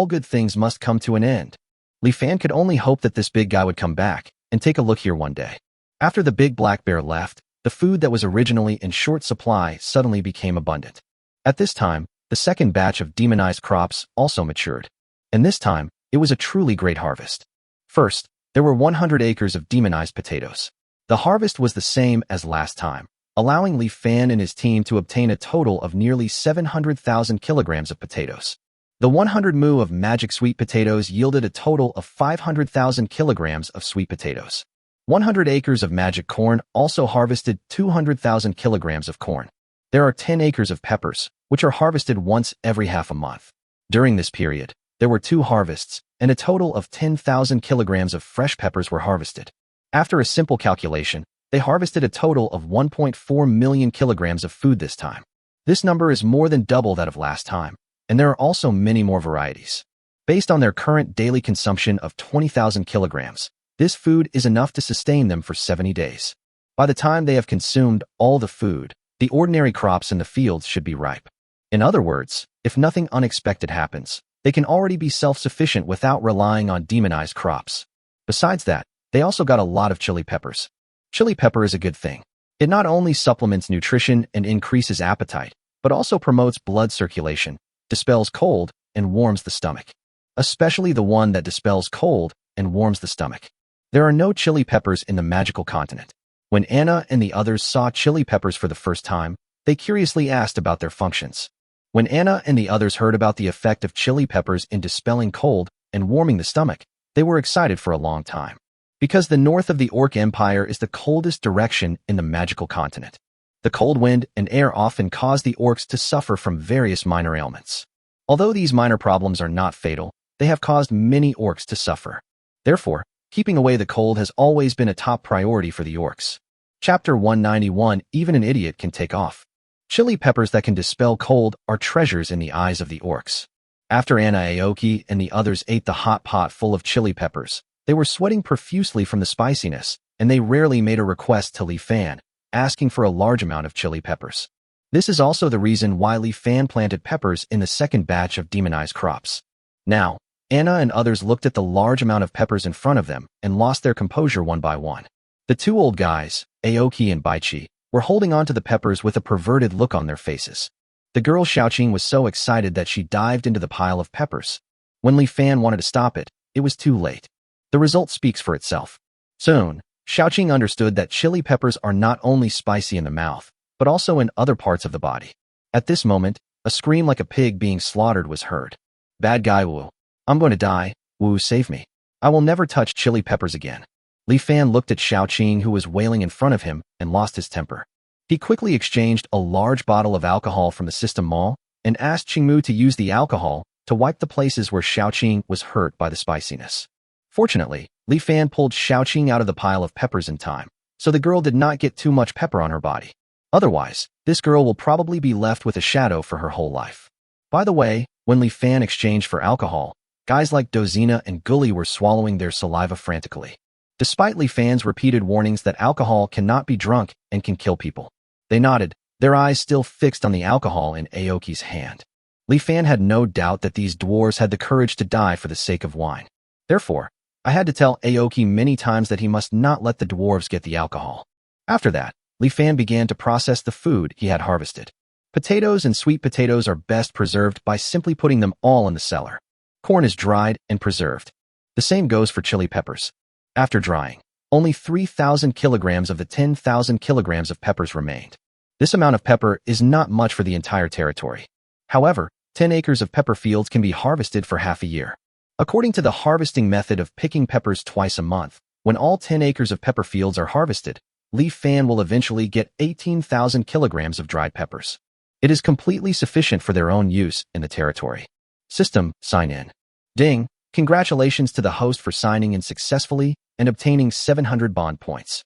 good things must come to an end. Li Fan could only hope that this big guy would come back and take a look here one day. After the big black bear left, the food that was originally in short supply suddenly became abundant. At this time, the second batch of demonized crops also matured. And this time, it was a truly great harvest. First, there were 100 acres of demonized potatoes. The harvest was the same as last time, allowing Li Fan and his team to obtain a total of nearly 700,000 kilograms of potatoes. The 100 mu of magic sweet potatoes yielded a total of 500,000 kilograms of sweet potatoes. 100 acres of magic corn also harvested 200,000 kilograms of corn. There are 10 acres of peppers, which are harvested once every half a month. During this period, there were 2 harvests, and a total of 10,000 kilograms of fresh peppers were harvested. After a simple calculation, they harvested a total of 1.4 million kilograms of food this time. This number is more than double that of last time, and there are also many more varieties. Based on their current daily consumption of 20,000 kilograms, this food is enough to sustain them for 70 days. By the time they have consumed all the food, the ordinary crops in the fields should be ripe. In other words, if nothing unexpected happens, they can already be self-sufficient without relying on demonized crops. Besides that, they also got a lot of chili peppers. Chili pepper is a good thing. It not only supplements nutrition and increases appetite, but also promotes blood circulation, dispels cold, and warms the stomach. Especially the one that dispels cold and warms the stomach. There are no chili peppers in the magical continent. When Anna and the others saw chili peppers for the first time, they curiously asked about their functions. When Anna and the others heard about the effect of chili peppers in dispelling cold and warming the stomach, they were excited for a long time. Because the north of the Orc Empire is the coldest direction in the magical continent. The cold wind and air often cause the orcs to suffer from various minor ailments. Although these minor problems are not fatal, they have caused many orcs to suffer. Therefore, keeping away the cold has always been a top priority for the orcs. Chapter 191, Even an idiot can take off. Chili peppers that can dispel cold are treasures in the eyes of the orcs. After Anna Aoki and the others ate the hot pot full of chili peppers, they were sweating profusely from the spiciness, and they rarely made a request to Li Fan, asking for a large amount of chili peppers. This is also the reason why Li Fan planted peppers in the second batch of demonized crops. Now, Anna and others looked at the large amount of peppers in front of them and lost their composure one by one. The 2 old guys, Aoki and Baichi, were holding on to the peppers with a perverted look on their faces. The girl Xiaoqing was so excited that she dived into the pile of peppers. When Li Fan wanted to stop it, it was too late. The result speaks for itself. Soon, Xiaoqing understood that chili peppers are not only spicy in the mouth, but also in other parts of the body. At this moment, a scream like a pig being slaughtered was heard. Bad guy Wu. I'm going to die. Wu, save me. I will never touch chili peppers again. Li Fan looked at Xiaoqing, who was wailing in front of him, and lost his temper. He quickly exchanged a large bottle of alcohol from the system mall and asked Qingmu to use the alcohol to wipe the places where Xiaoqing was hurt by the spiciness. Fortunately, Li Fan pulled Xiaoqing out of the pile of peppers in time, so the girl did not get too much pepper on her body. Otherwise, this girl will probably be left with a shadow for her whole life. By the way, when Li Fan exchanged for alcohol, guys like Dozina and Gully were swallowing their saliva frantically. Despite Li Fan's repeated warnings that alcohol cannot be drunk and can kill people, they nodded, their eyes still fixed on the alcohol in Aoki's hand. Li Fan had no doubt that these dwarves had the courage to die for the sake of wine. Therefore, I had to tell Aoki many times that he must not let the dwarves get the alcohol. After that, Li Fan began to process the food he had harvested. Potatoes and sweet potatoes are best preserved by simply putting them all in the cellar. Corn is dried and preserved. The same goes for chili peppers. After drying, only 3,000 kilograms of the 10,000 kilograms of peppers remained. This amount of pepper is not much for the entire territory. However, 10 acres of pepper fields can be harvested for half a year. According to the harvesting method of picking peppers twice a month, when all 10 acres of pepper fields are harvested, Li Fan will eventually get 18,000 kilograms of dried peppers. It is completely sufficient for their own use in the territory. System, sign in. Ding, congratulations to the host for signing in successfully and obtaining 700 bond points.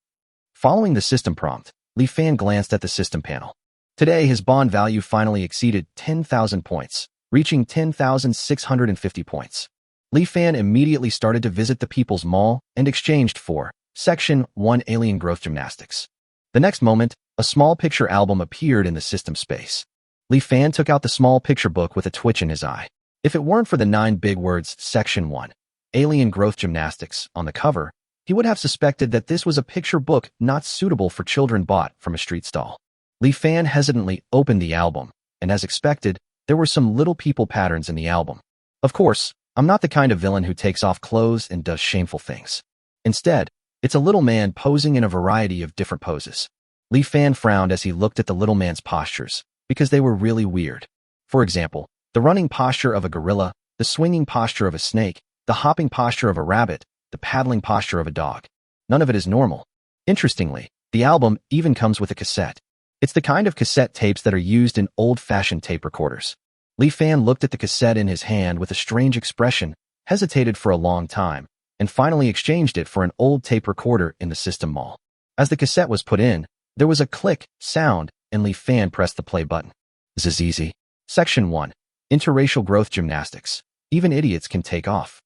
Following the system prompt, Li Fan glanced at the system panel. Today, his bond value finally exceeded 10,000 points, reaching 10,650 points. Li Fan immediately started to visit the People's Mall and exchanged for Section 1 Alien Growth Gymnastics. The next moment, a small picture album appeared in the system space. Li Fan took out the small picture book with a twitch in his eye. If it weren't for the 9 big words Section 1 Alien Growth Gymnastics on the cover, he would have suspected that this was a picture book not suitable for children bought from a street stall. Li Fan hesitantly opened the album, and as expected, there were some little people patterns in the album. Of course, I'm not the kind of villain who takes off clothes and does shameful things. Instead, it's a little man posing in a variety of different poses. Li Fan frowned as he looked at the little man's postures, because they were really weird. For example, the running posture of a gorilla, the swinging posture of a snake, the hopping posture of a rabbit, the paddling posture of a dog. None of it is normal. Interestingly, the album even comes with a cassette. It's the kind of cassette tapes that are used in old-fashioned tape recorders. Li Fan looked at the cassette in his hand with a strange expression, hesitated for a long time, and finally exchanged it for an old tape recorder in the system mall. As the cassette was put in, there was a click sound, and Li Fan pressed the play button. This is easy. Section 1. Interracial Growth Gymnastics. Even idiots can take off.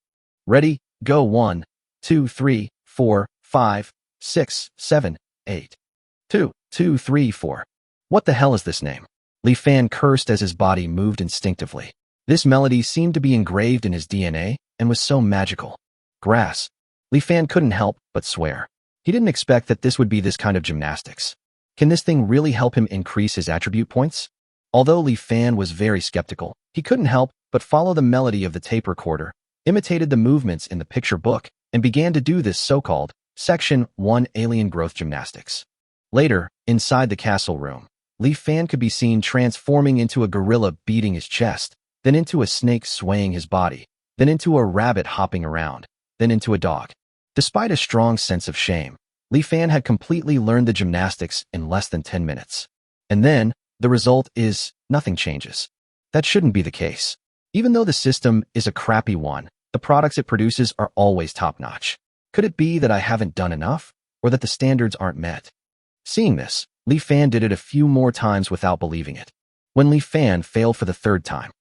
Ready, go 1, 2, 3, 4, 5, 6, 7, 8. 2, 2, 3, 4. What the hell is this name? Li Fan cursed as his body moved instinctively. This melody seemed to be engraved in his DNA and was so magical. Grass. Li Fan couldn't help but swear. He didn't expect that this would be this kind of gymnastics. Can this thing really help him increase his attribute points? Although Li Fan was very skeptical, he couldn't help but follow the melody of the tape recorder, imitated the movements in the picture book, and began to do this so-called Section 1 Alien Growth Gymnastics. Later, inside the castle room, Li Fan could be seen transforming into a gorilla beating his chest, then into a snake swaying his body, then into a rabbit hopping around, then into a dog. Despite a strong sense of shame, Li Fan had completely learned the gymnastics in less than 10 minutes. And then, the result is, nothing changes. That shouldn't be the case. Even though the system is a crappy one, the products it produces are always top-notch. Could it be that I haven't done enough, or that the standards aren't met? Seeing this, Li Fan did it a few more times without believing it. When Li Fan failed for the 3rd time,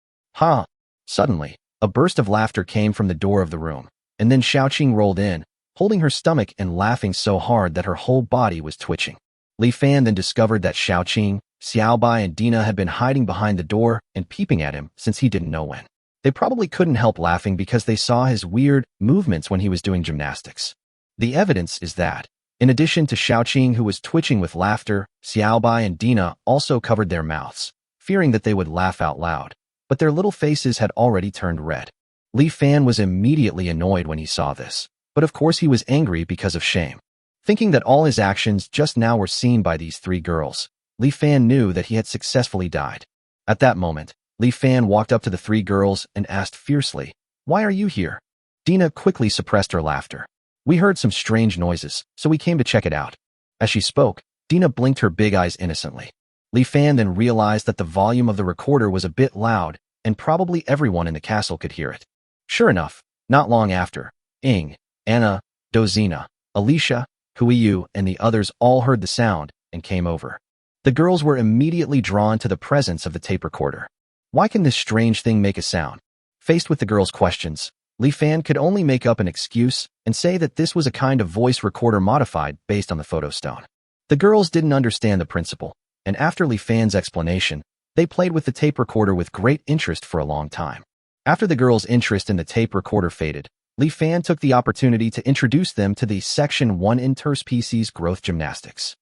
suddenly, a burst of laughter came from the door of the room, and then Xiaoqing rolled in, holding her stomach and laughing so hard that her whole body was twitching. Li Fan then discovered that Xiaoqing, Xiaobai, and Dina had been hiding behind the door and peeping at him since he didn't know when. They probably couldn't help laughing because they saw his weird movements when he was doing gymnastics. The evidence is that, in addition to Xiaoqing, who was twitching with laughter, Xiaobai and Dina also covered their mouths, fearing that they would laugh out loud, but their little faces had already turned red. Li Fan was immediately annoyed when he saw this, but of course he was angry because of shame. Thinking that all his actions just now were seen by these 3 girls, Li Fan knew that he had successfully died. At that moment, Li Fan walked up to the 3 girls and asked fiercely, "Why are you here?" Dina quickly suppressed her laughter. "We heard some strange noises, so we came to check it out." As she spoke, Dina blinked her big eyes innocently. Li Fan then realized that the volume of the recorder was a bit loud, and probably everyone in the castle could hear it. Sure enough, not long after, Ing, Anna, Dozina, Alicia, Huiyu, and the others all heard the sound and came over. The girls were immediately drawn to the presence of the tape recorder. Why can this strange thing make a sound? Faced with the girls' questions, Li Fan could only make up an excuse and say that this was a kind of voice recorder modified based on the photostone. The girls didn't understand the principle, and after Li Fan's explanation, they played with the tape recorder with great interest for a long time. After the girls' interest in the tape recorder faded, Li Fan took the opportunity to introduce them to the Section 1 interspecies growth gymnastics.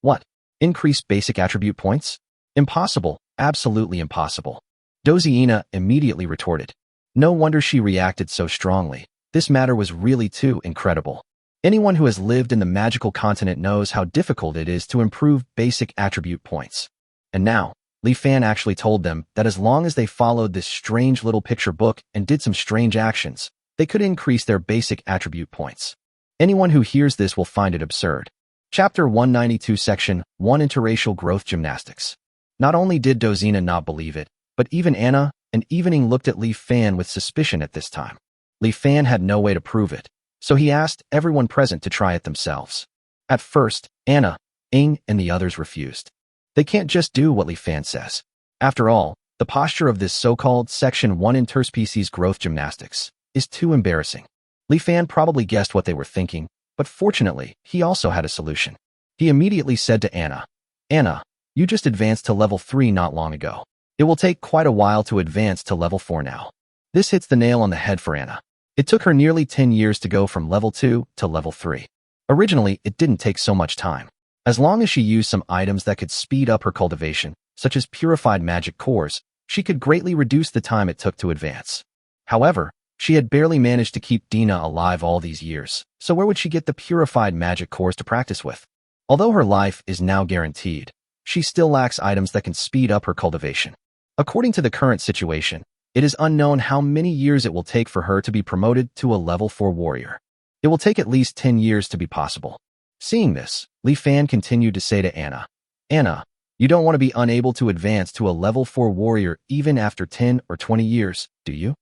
What? Increase basic attribute points? Impossible, absolutely impossible. Dozina immediately retorted. No wonder she reacted so strongly. This matter was really too incredible. Anyone who has lived in the magical continent knows how difficult it is to improve basic attribute points. And now, Li Fan actually told them that as long as they followed this strange little picture book and did some strange actions, they could increase their basic attribute points. Anyone who hears this will find it absurd. Chapter 192 Section 1 Interracial Growth Gymnastics. Not only did Dozina not believe it, but even Anna and Evening looked at Li Fan with suspicion at this time. Li Fan had no way to prove it, so he asked everyone present to try it themselves. At first, Anna, Ing, and the others refused. They can't just do what Li Fan says. After all, the posture of this so-called Section 1 interspecies growth gymnastics is too embarrassing. Li Fan probably guessed what they were thinking, but fortunately, he also had a solution. He immediately said to Anna, Anna, you just advanced to level 3 not long ago. It will take quite a while to advance to level 4 now. This hits the nail on the head for Anna. It took her nearly 10 years to go from level 2 to level 3. Originally, it didn't take so much time. As long as she used some items that could speed up her cultivation, such as purified magic cores, she could greatly reduce the time it took to advance. However, she had barely managed to keep Dina alive all these years, so where would she get the purified magic cores to practice with? Although her life is now guaranteed, she still lacks items that can speed up her cultivation. According to the current situation, it is unknown how many years it will take for her to be promoted to a level 4 warrior. It will take at least 10 years to be possible. Seeing this, Li Fan continued to say to Anna, Anna, you don't want to be unable to advance to a level 4 warrior even after 10 or 20 years, do you?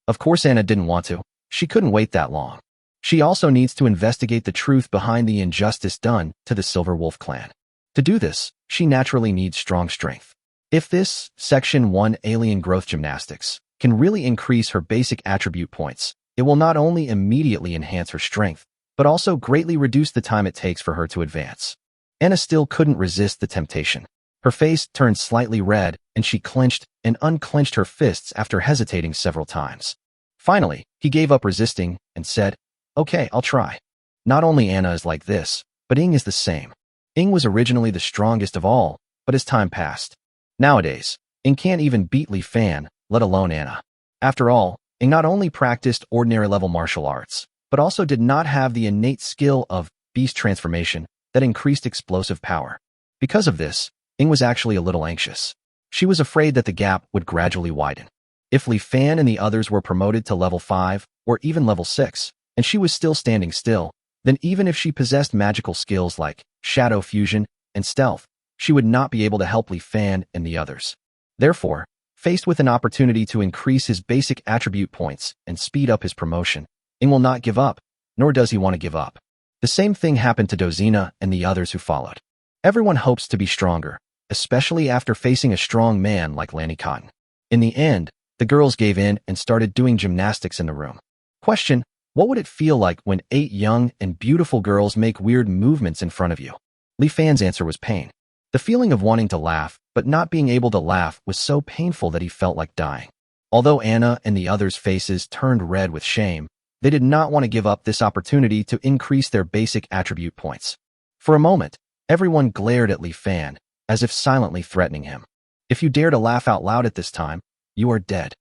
Of course Anna didn't want to. She couldn't wait that long. She also needs to investigate the truth behind the injustice done to the Silver Wolf clan. To do this, she naturally needs strong strength. If this Section 1 alien growth gymnastics can really increase her basic attribute points, it will not only immediately enhance her strength, but also greatly reduce the time it takes for her to advance. Anna still couldn't resist the temptation. Her face turned slightly red, and she clenched and unclenched her fists after hesitating several times. Finally, he gave up resisting and said, Okay, I'll try. Not only Anna is like this, but Ing is the same. Ing was originally the strongest of all, but as time passed. Nowadays, Ing can't even beat Li Fan, let alone Anna. After all, Ing not only practiced ordinary-level martial arts, but also did not have the innate skill of beast transformation that increased explosive power. Because of this, Ing was actually a little anxious. She was afraid that the gap would gradually widen. If Li Fan and the others were promoted to level 5 or even level 6, and she was still standing still, then even if she possessed magical skills like shadow fusion and stealth, she would not be able to help Li Fan and the others. Therefore, faced with an opportunity to increase his basic attribute points and speed up his promotion, Ing will not give up, nor does he want to give up. The same thing happened to Dozina and the others who followed. Everyone hopes to be stronger, especially after facing a strong man like Lanny Cotton. In the end, the girls gave in and started doing gymnastics in the room. Question: what would it feel like when 8 young and beautiful girls make weird movements in front of you? Li Fan's answer was pain. The feeling of wanting to laugh, but not being able to laugh was so painful that he felt like dying. Although Anna and the others' faces turned red with shame, they did not want to give up this opportunity to increase their basic attribute points. For a moment, everyone glared at Li Fan, as if silently threatening him. If you dare to laugh out loud at this time, you are dead.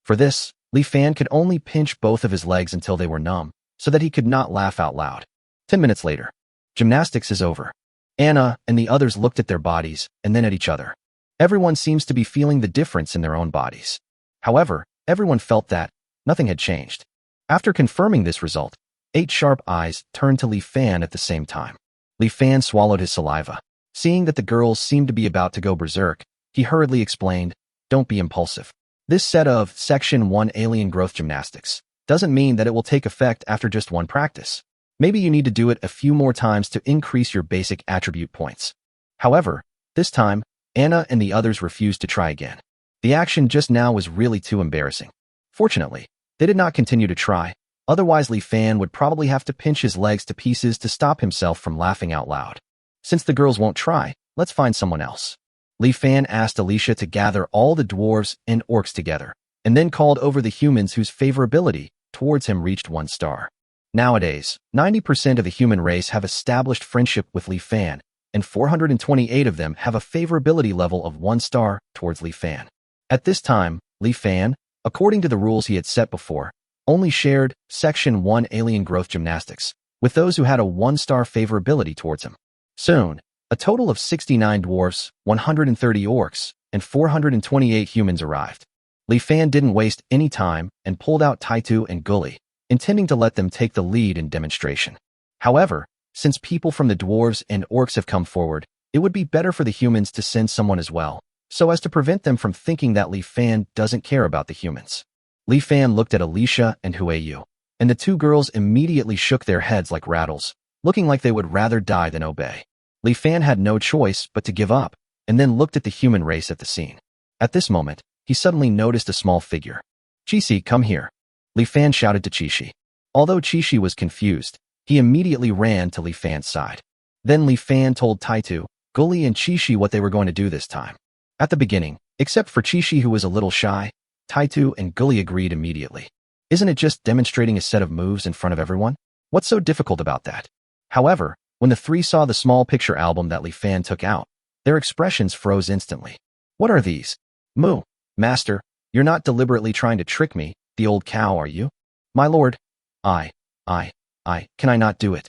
For this, Li Fan could only pinch both of his legs until they were numb, so that he could not laugh out loud. 10 minutes later, gymnastics is over. Anna and the others looked at their bodies and then at each other. Everyone seems to be feeling the difference in their own bodies. However, everyone felt that nothing had changed. After confirming this result, 8 sharp eyes turned to Li Fan at the same time. Li Fan swallowed his saliva. Seeing that the girls seemed to be about to go berserk, he hurriedly explained, Don't be impulsive. This set of Section 1 alien growth gymnastics doesn't mean that it will take effect after just one practice. Maybe you need to do it a few more times to increase your basic attribute points. However, this time, Anna and the others refused to try again. The action just now was really too embarrassing. Fortunately, they did not continue to try, otherwise Li Fan would probably have to pinch his legs to pieces to stop himself from laughing out loud. Since the girls won't try, let's find someone else. Li Fan asked Alicia to gather all the dwarves and orcs together, and then called over the humans whose favorability towards him reached 1 star. Nowadays, 90% of the human race have established friendship with Li Fan, and 428 of them have a favorability level of 1 star towards Li Fan. At this time, Li Fan, according to the rules he had set before, only shared Section 1 alien growth gymnastics with those who had a 1-star favorability towards him. Soon, a total of 69 dwarfs, 130 orcs, and 428 humans arrived. Li Fan didn't waste any time and pulled out Taitu and Gully, intending to let them take the lead in demonstration. However, since people from the dwarves and orcs have come forward, it would be better for the humans to send someone as well, so as to prevent them from thinking that Li Fan doesn't care about the humans. Li Fan looked at Alicia and Huiyu, and the two girls immediately shook their heads like rattles, looking like they would rather die than obey. Li Fan had no choice but to give up, and then looked at the human race at the scene. At this moment, he suddenly noticed a small figure. "Chishi, come here," Li Fan shouted to Chishi. Although Chishi was confused, he immediately ran to Li Fan's side. Then Li Fan told Taitu, Gully, and Chishi what they were going to do this time. At the beginning, except for Chishi, who was a little shy, Taitu and Gully agreed immediately. Isn't it just demonstrating a set of moves in front of everyone? What's so difficult about that? However, when the three saw the small picture album that Li Fan took out, their expressions froze instantly. "What are these?" "Moo, master, you're not deliberately trying to trick me, the old cow, are you?" "My lord, can I not do it?"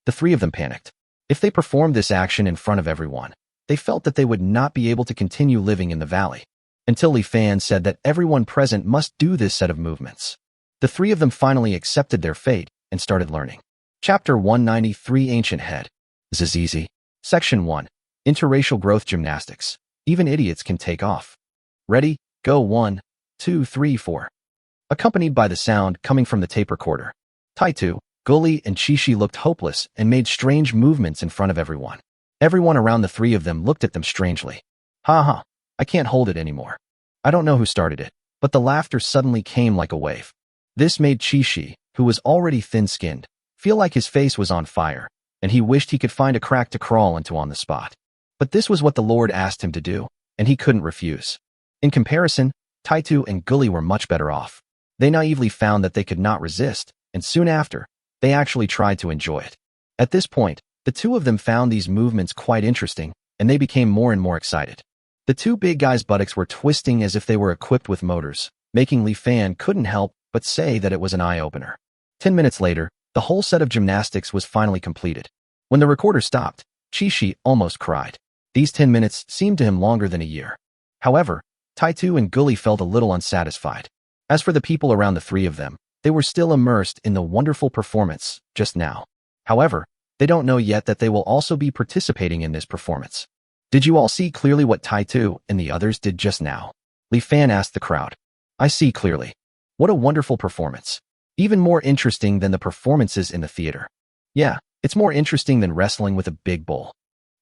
The three of them panicked. If they performed this action in front of everyone, they felt that they would not be able to continue living in the valley, until Li Fan said that everyone present must do this set of movements. The three of them finally accepted their fate and started learning. Chapter 193, Ancient Head. Zizizi. Section 1. Interracial Growth Gymnastics. Even idiots can take off. Ready, go 1, 2, 3, 4. Accompanied by the sound coming from the tape recorder, Taitu, Gully, and Chishi looked hopeless and made strange movements in front of everyone. Everyone around the three of them looked at them strangely. "Ha, I can't hold it anymore." I don't know who started it, but the laughter suddenly came like a wave. This made Chishi, who was already thin-skinned, feel like his face was on fire, and he wished he could find a crack to crawl into on the spot. But this was what the Lord asked him to do, and he couldn't refuse. In comparison, Taitu and Gully were much better off. They naively found that they could not resist, and soon after, they actually tried to enjoy it. At this point, the two of them found these movements quite interesting, and they became more and more excited. The two big guys' buttocks were twisting as if they were equipped with motors, making Li Fan couldn't help but say that it was an eye-opener. 10 minutes later, the whole set of gymnastics was finally completed. When the recorder stopped, Chishi almost cried. These 10 minutes seemed to him longer than a year. However, Taitu and Gully felt a little unsatisfied. As for the people around the three of them, they were still immersed in the wonderful performance just now. However, they don't know yet that they will also be participating in this performance. "Did you all see clearly what Taitu and the others did just now?" Li Fan asked the crowd. "I see clearly. What a wonderful performance. Even more interesting than the performances in the theater. Yeah, it's more interesting than wrestling with a big bull.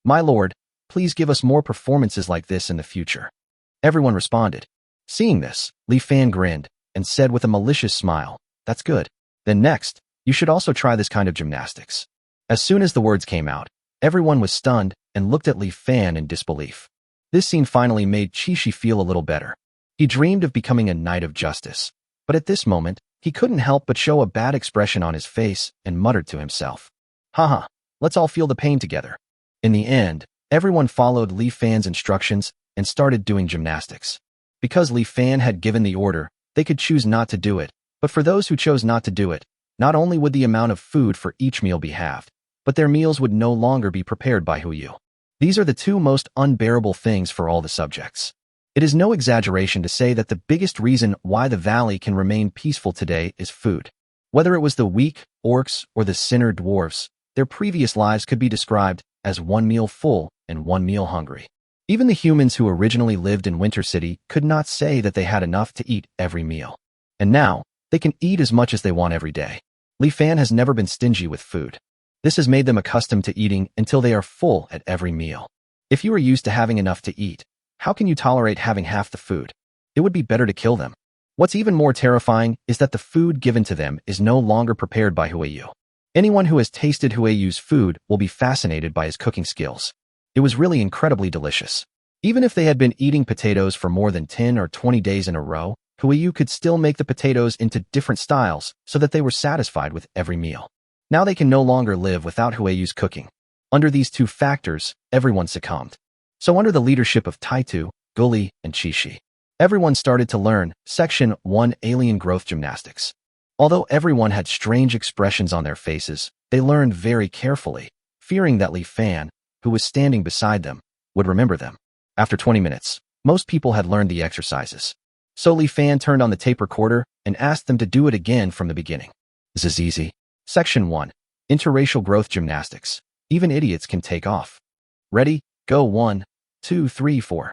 My lord, please give us more performances like this in the future." Everyone responded. Seeing this, Li Fan grinned and said with a malicious smile, "That's good. Then next, you should also try this kind of gymnastics." As soon as the words came out, everyone was stunned and looked at Li Fan in disbelief. This scene finally made Chishi feel a little better. He dreamed of becoming a knight of justice, but at this moment, he couldn't help but show a bad expression on his face and muttered to himself, "Haha, let's all feel the pain together." In the end, everyone followed Li Fan's instructions and started doing gymnastics. Because Li Fan had given the order, they could choose not to do it, but for those who chose not to do it, not only would the amount of food for each meal be halved, but their meals would no longer be prepared by Huiyu. These are the two most unbearable things for all the subjects. It is no exaggeration to say that the biggest reason why the valley can remain peaceful today is food. Whether it was the weak orcs or the sinner dwarfs, their previous lives could be described as one meal full and one meal hungry. Even the humans who originally lived in Winter City could not say that they had enough to eat every meal. And now, they can eat as much as they want every day. Li Fan has never been stingy with food. This has made them accustomed to eating until they are full at every meal. If you are used to having enough to eat, how can you tolerate having half the food? It would be better to kill them. What's even more terrifying is that the food given to them is no longer prepared by Huiyu. Anyone who has tasted Huiyu's food will be fascinated by his cooking skills. It was really incredibly delicious. Even if they had been eating potatoes for more than 10 or 20 days in a row, Huiyu could still make the potatoes into different styles so that they were satisfied with every meal. Now they can no longer live without Huiyu's cooking. Under these two factors, everyone succumbed. So under the leadership of Taitu, Guli, and Chishi, everyone started to learn Section 1 Alien Growth Gymnastics. Although everyone had strange expressions on their faces, they learned very carefully, fearing that Li Fan, who was standing beside them, would remember them. After 20 minutes, most people had learned the exercises. So Li Fan turned on the tape recorder and asked them to do it again from the beginning. This is easy. Section 1. Interracial Growth Gymnastics. Even idiots can take off. Ready? Go 1, 2, 3, 4.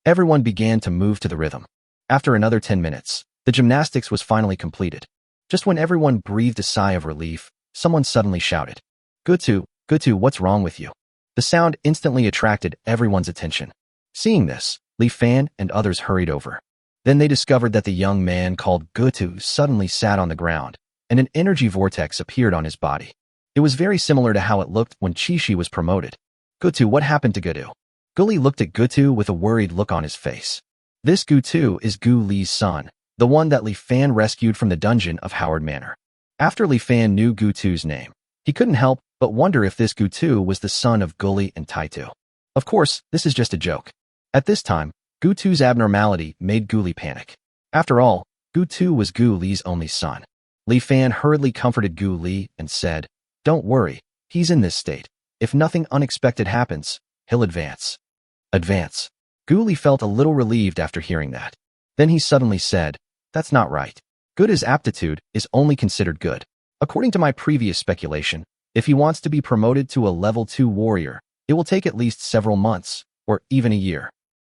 Everyone began to move to the rhythm. After another 10 minutes, the gymnastics was finally completed. Just when everyone breathed a sigh of relief, someone suddenly shouted, Gutu, Gutu, what's wrong with you? The sound instantly attracted everyone's attention. Seeing this, Li Fan and others hurried over. Then they discovered that the young man called Gutu suddenly sat on the ground, and an energy vortex appeared on his body. It was very similar to how it looked when Chishi was promoted. Gutu, what happened to Gutu? Guli looked at Gutu with a worried look on his face. This Gutu is Gu Li's son, the one that Li Fan rescued from the dungeon of Howard Manor. After Li Fan knew Gutu's name, he couldn't help but wonder if this Gutu was the son of Guli and Taitu. Of course, this is just a joke. At this time, Gutu's abnormality made Guli panic. After all, Gutu was Gu Li's only son. Li Fan hurriedly comforted Gu Li and said, Don't worry, he's in this state. If nothing unexpected happens, he'll advance. Advance. Gu Li felt a little relieved after hearing that. Then he suddenly said, That's not right. Good as aptitude is only considered good. According to my previous speculation, if he wants to be promoted to a level 2 warrior, it will take at least several months, or even a year.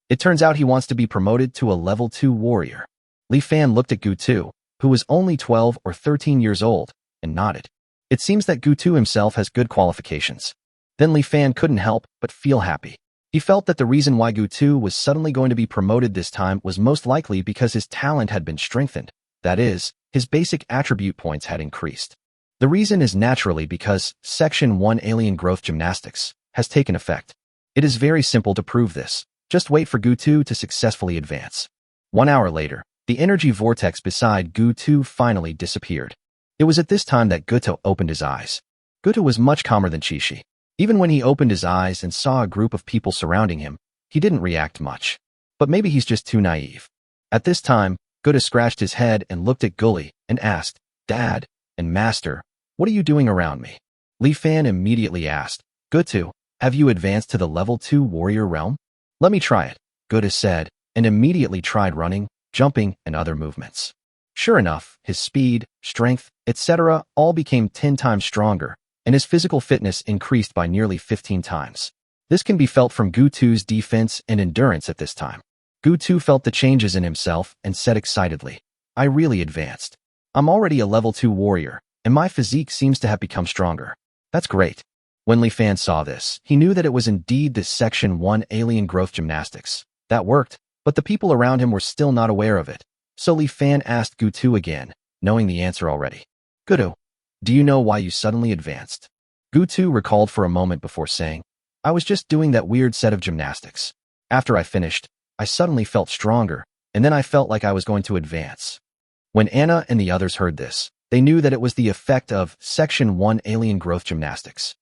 It turns out he wants to be promoted to a level 2 warrior. Li Fan looked at Gutu, who was only 12 or 13 years old, and nodded. It seems that Gutu himself has good qualifications. Then Li Fan couldn't help but feel happy. He felt that the reason why Gutu was suddenly going to be promoted this time was most likely because his talent had been strengthened. That is, his basic attribute points had increased. The reason is naturally because Section 1 Alien Growth Gymnastics has taken effect. It is very simple to prove this. Just wait for Gutu to successfully advance. 1 hour later, the energy vortex beside Gutu finally disappeared. It was at this time that Gutu opened his eyes. Gutu was much calmer than Chishi. Even when he opened his eyes and saw a group of people surrounding him, he didn't react much. But maybe he's just too naive. At this time, Gutu scratched his head and looked at Guli and asked, Dad and Master, what are you doing around me? Li Fan immediately asked, Gutu, have you advanced to the level 2 warrior realm? Let me try it, Gutu said, and immediately tried running, jumping, and other movements. Sure enough, his speed, strength, etc. all became 10 times stronger, and his physical fitness increased by nearly 15 times. This can be felt from Gutu's defense and endurance at this time. Gutu felt the changes in himself and said excitedly, I really advanced. I'm already a level 2 warrior, and my physique seems to have become stronger. That's great. When Li Fan saw this, he knew that it was indeed this Section 1 Alien Growth Gymnastics. That worked, but the people around him were still not aware of it. So Li Fan asked Gutu again, knowing the answer already. Gutu, do you know why you suddenly advanced? Gutu recalled for a moment before saying, I was just doing that weird set of gymnastics. After I finished, I suddenly felt stronger, and then I felt like I was going to advance. When Anna and the others heard this, they knew that it was the effect of Section 1 Alien Growth Gymnastics.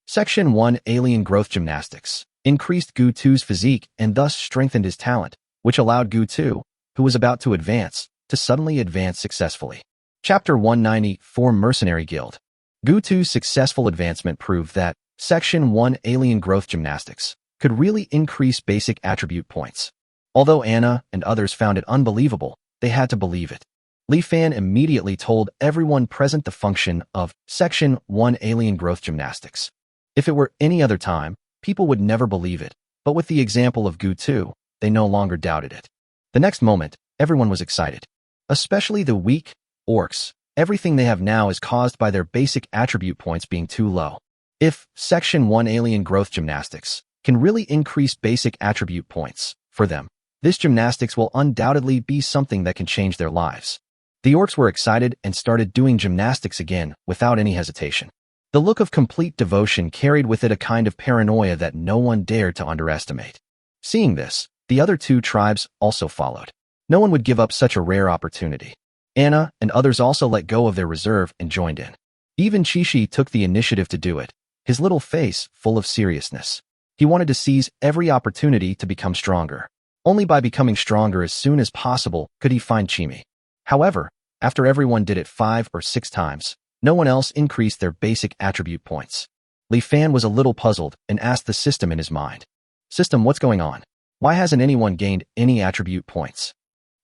Section 1 Alien Growth Gymnastics increased Gutu's physique and thus strengthened his talent, which allowed Gutu, who was about to advance, to suddenly advance successfully. Chapter 194 Mercenary Guild. Gutu's successful advancement proved that Section 1 Alien Growth Gymnastics could really increase basic attribute points. Although Anna and others found it unbelievable, they had to believe it. Li Fan immediately told everyone present the function of Section 1 Alien Growth Gymnastics. If it were any other time, people would never believe it, but with the example of Gutu, they no longer doubted it. The next moment, everyone was excited. Especially the weak orcs. Everything they have now is caused by their basic attribute points being too low. If Section 1 Alien Growth Gymnastics can really increase basic attribute points for them, this gymnastics will undoubtedly be something that can change their lives. The orcs were excited and started doing gymnastics again without any hesitation. The look of complete devotion carried with it a kind of paranoia that no one dared to underestimate. Seeing this, the other two tribes also followed. No one would give up such a rare opportunity. Anna and others also let go of their reserve and joined in. Even Chishi took the initiative to do it, his little face full of seriousness. He wanted to seize every opportunity to become stronger. Only by becoming stronger as soon as possible could he find Chimi. However, after everyone did it 5 or 6 times, no one else increased their basic attribute points. Li Fan was a little puzzled and asked the system in his mind. System, what's going on? Why hasn't anyone gained any attribute points?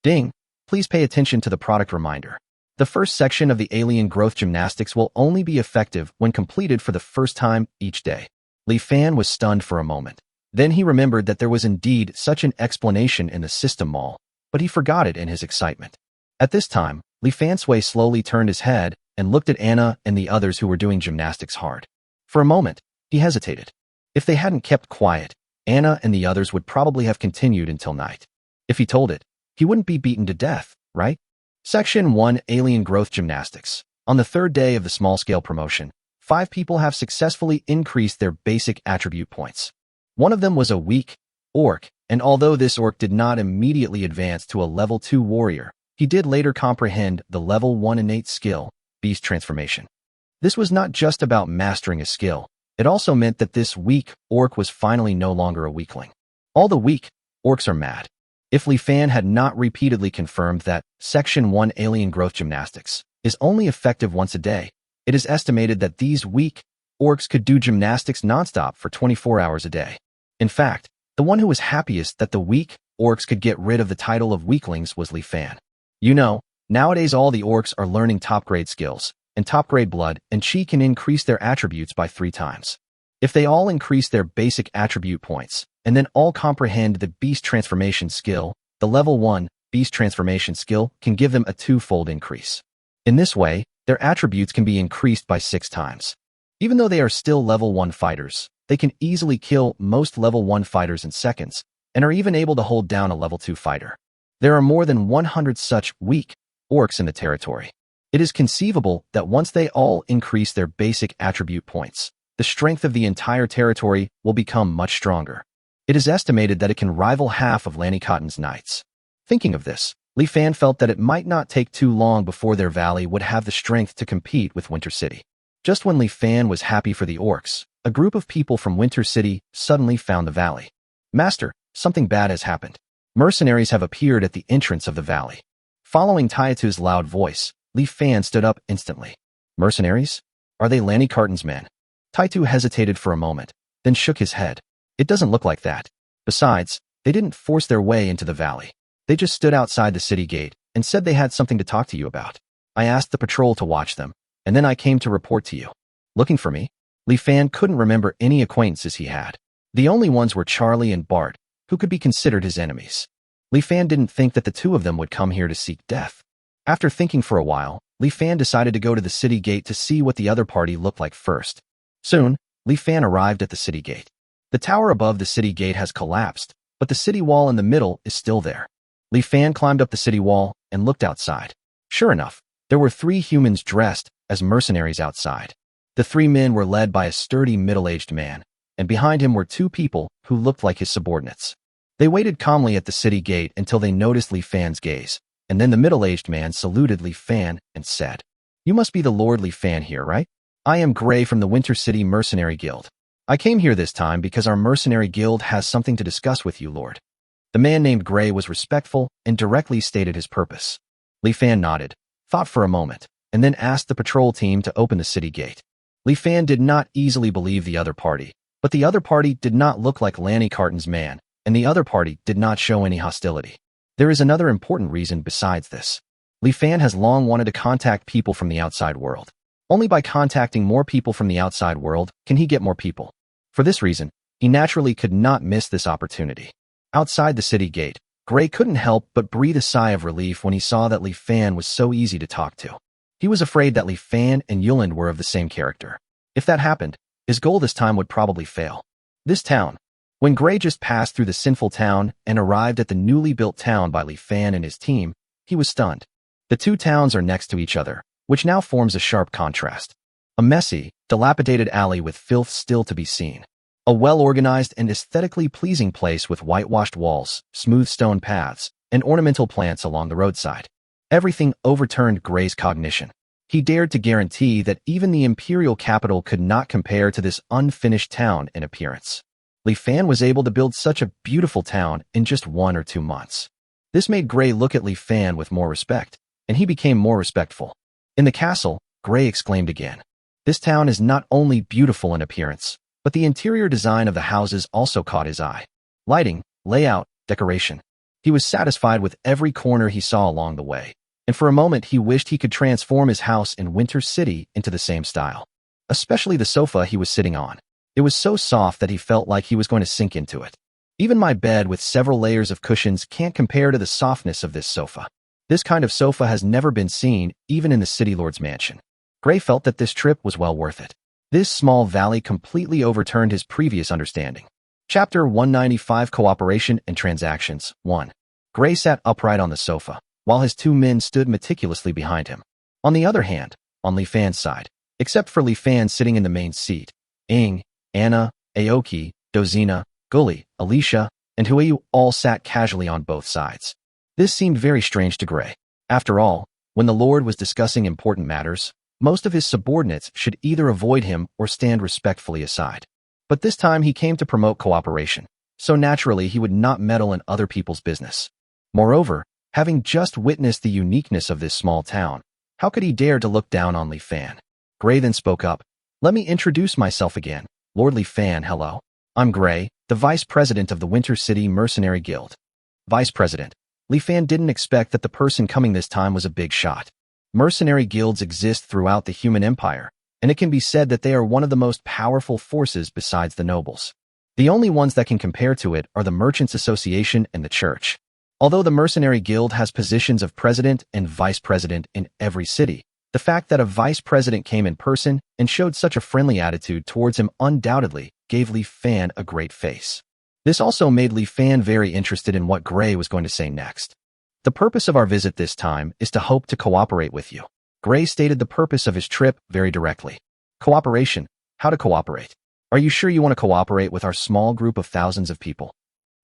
Ding! Please pay attention to the product reminder. The first section of the alien growth gymnastics will only be effective when completed for the first time each day. Li Fan was stunned for a moment. Then he remembered that there was indeed such an explanation in the system mall, but he forgot it in his excitement. At this time, Li Fansui slowly turned his head and looked at Anna and the others who were doing gymnastics hard. For a moment, he hesitated. If they hadn't kept quiet, Anna and the others would probably have continued until night. If he told it, he wouldn't be beaten to death, right? Section 1 Alien Growth Gymnastics. On the third day of the small-scale promotion, 5 people have successfully increased their basic attribute points. One of them was a weak orc, and although this orc did not immediately advance to a level 2 warrior, he did later comprehend the level 1 innate skill, Beast Transformation. This was not just about mastering a skill, it also meant that this weak orc was finally no longer a weakling. All the weak orcs are mad. If Li Fan had not repeatedly confirmed that Section 1 Alien Growth Gymnastics is only effective once a day, it is estimated that these weak orcs could do gymnastics nonstop for 24 hours a day. In fact, the one who was happiest that the weak orcs could get rid of the title of weaklings was Li Fan. You know, nowadays all the orcs are learning top-grade skills, and top-grade blood and chi can increase their attributes by 3 times. If they all increase their basic attribute points, and then all comprehend the Beast Transformation skill, the level 1 Beast Transformation skill can give them a 2-fold increase. In this way, their attributes can be increased by 6 times. Even though they are still level 1 fighters, they can easily kill most level 1 fighters in seconds, and are even able to hold down a level 2 fighter. There are more than 100 such weak orcs in the territory. It is conceivable that once they all increase their basic attribute points, the strength of the entire territory will become much stronger. It is estimated that it can rival half of Lanny Cotton's knights. Thinking of this, Li Fan felt that it might not take too long before their valley would have the strength to compete with Winter City. Just when Li Fan was happy for the orcs, a group of people from Winter City suddenly found the valley. Master, something bad has happened. Mercenaries have appeared at the entrance of the valley. Following Taitu's loud voice, Li Fan stood up instantly. Mercenaries? Are they Lanny Carton's men? Taitu hesitated for a moment, then shook his head. It doesn't look like that. Besides, they didn't force their way into the valley. They just stood outside the city gate and said they had something to talk to you about. I asked the patrol to watch them, and then I came to report to you. Looking for me? Li Fan couldn't remember any acquaintances he had. The only ones were Charlie and Bart, who could be considered his enemies. Li Fan didn't think that the two of them would come here to seek death. After thinking for a while, Li Fan decided to go to the city gate to see what the other party looked like first. Soon, Li Fan arrived at the city gate. The tower above the city gate has collapsed, but the city wall in the middle is still there. Li Fan climbed up the city wall and looked outside. Sure enough, there were 3 humans dressed as mercenaries outside. The 3 men were led by a sturdy middle-aged man, and behind him were 2 people who looked like his subordinates. They waited calmly at the city gate until they noticed Li Fan's gaze, and then the middle-aged man saluted Li Fan and said, "You must be the Lord Li Fan here, right? I am Gray from the Winter City Mercenary Guild. I came here this time because our mercenary guild has something to discuss with you, Lord." The man named Gray was respectful and directly stated his purpose. Li Fan nodded, thought for a moment, and then asked the patrol team to open the city gate. Li Fan did not easily believe the other party, but the other party did not look like Lanny Carton's man, and the other party did not show any hostility. There is another important reason besides this. Li Fan has long wanted to contact people from the outside world. Only by contacting more people from the outside world can he get more people. For this reason, he naturally could not miss this opportunity. Outside the city gate, Gray couldn't help but breathe a sigh of relief when he saw that Li Fan was so easy to talk to. He was afraid that Li Fan and Yuland were of the same character. If that happened, his goal this time would probably fail. This town. When Gray just passed through the sinful town and arrived at the newly built town by Li Fan and his team, he was stunned. The 2 towns are next to each other, which now forms a sharp contrast. A messy, dilapidated alley with filth still to be seen. A well-organized and aesthetically pleasing place with whitewashed walls, smooth stone paths, and ornamental plants along the roadside. Everything overturned Gray's cognition. He dared to guarantee that even the imperial capital could not compare to this unfinished town in appearance. Li Fan was able to build such a beautiful town in just 1 or 2 months. This made Gray look at Li Fan with more respect, and he became more respectful. In the castle, Gray exclaimed again. This town is not only beautiful in appearance, but the interior design of the houses also caught his eye. Lighting, layout, decoration. He was satisfied with every corner he saw along the way, and for a moment he wished he could transform his house in Winter City into the same style. Especially the sofa he was sitting on. It was so soft that he felt like he was going to sink into it. Even my bed with several layers of cushions can't compare to the softness of this sofa. This kind of sofa has never been seen, even in the City Lord's mansion. Gray felt that this trip was well worth it. This small valley completely overturned his previous understanding. Chapter 195 Cooperation and Transactions 1. Gray sat upright on the sofa, while his 2 men stood meticulously behind him. On the other hand, on Li Fan's side, except for Li Fan sitting in the main seat, Ing, Anna, Aoki, Dozina, Gully, Alicia, and Huiyu all sat casually on both sides. This seemed very strange to Gray. After all, when the Lord was discussing important matters, most of his subordinates should either avoid him or stand respectfully aside. But this time he came to promote cooperation, so naturally he would not meddle in other people's business. Moreover, having just witnessed the uniqueness of this small town, how could he dare to look down on Li Fan? Gray then spoke up. Let me introduce myself again. Lord Li Fan, hello. I'm Gray, the Vice President of the Winter City Mercenary Guild. Vice President. Li Fan didn't expect that the person coming this time was a big shot. Mercenary guilds exist throughout the human empire, and it can be said that they are one of the most powerful forces besides the nobles. The only ones that can compare to it are the Merchants Association and the Church. Although the Mercenary Guild has positions of president and vice president in every city, the fact that a vice president came in person and showed such a friendly attitude towards him undoubtedly gave Li Fan a great face. This also made Li Fan very interested in what Gray was going to say next. The purpose of our visit this time is to hope to cooperate with you. Gray stated the purpose of his trip very directly. Cooperation. How to cooperate? Are you sure you want to cooperate with our small group of thousands of people?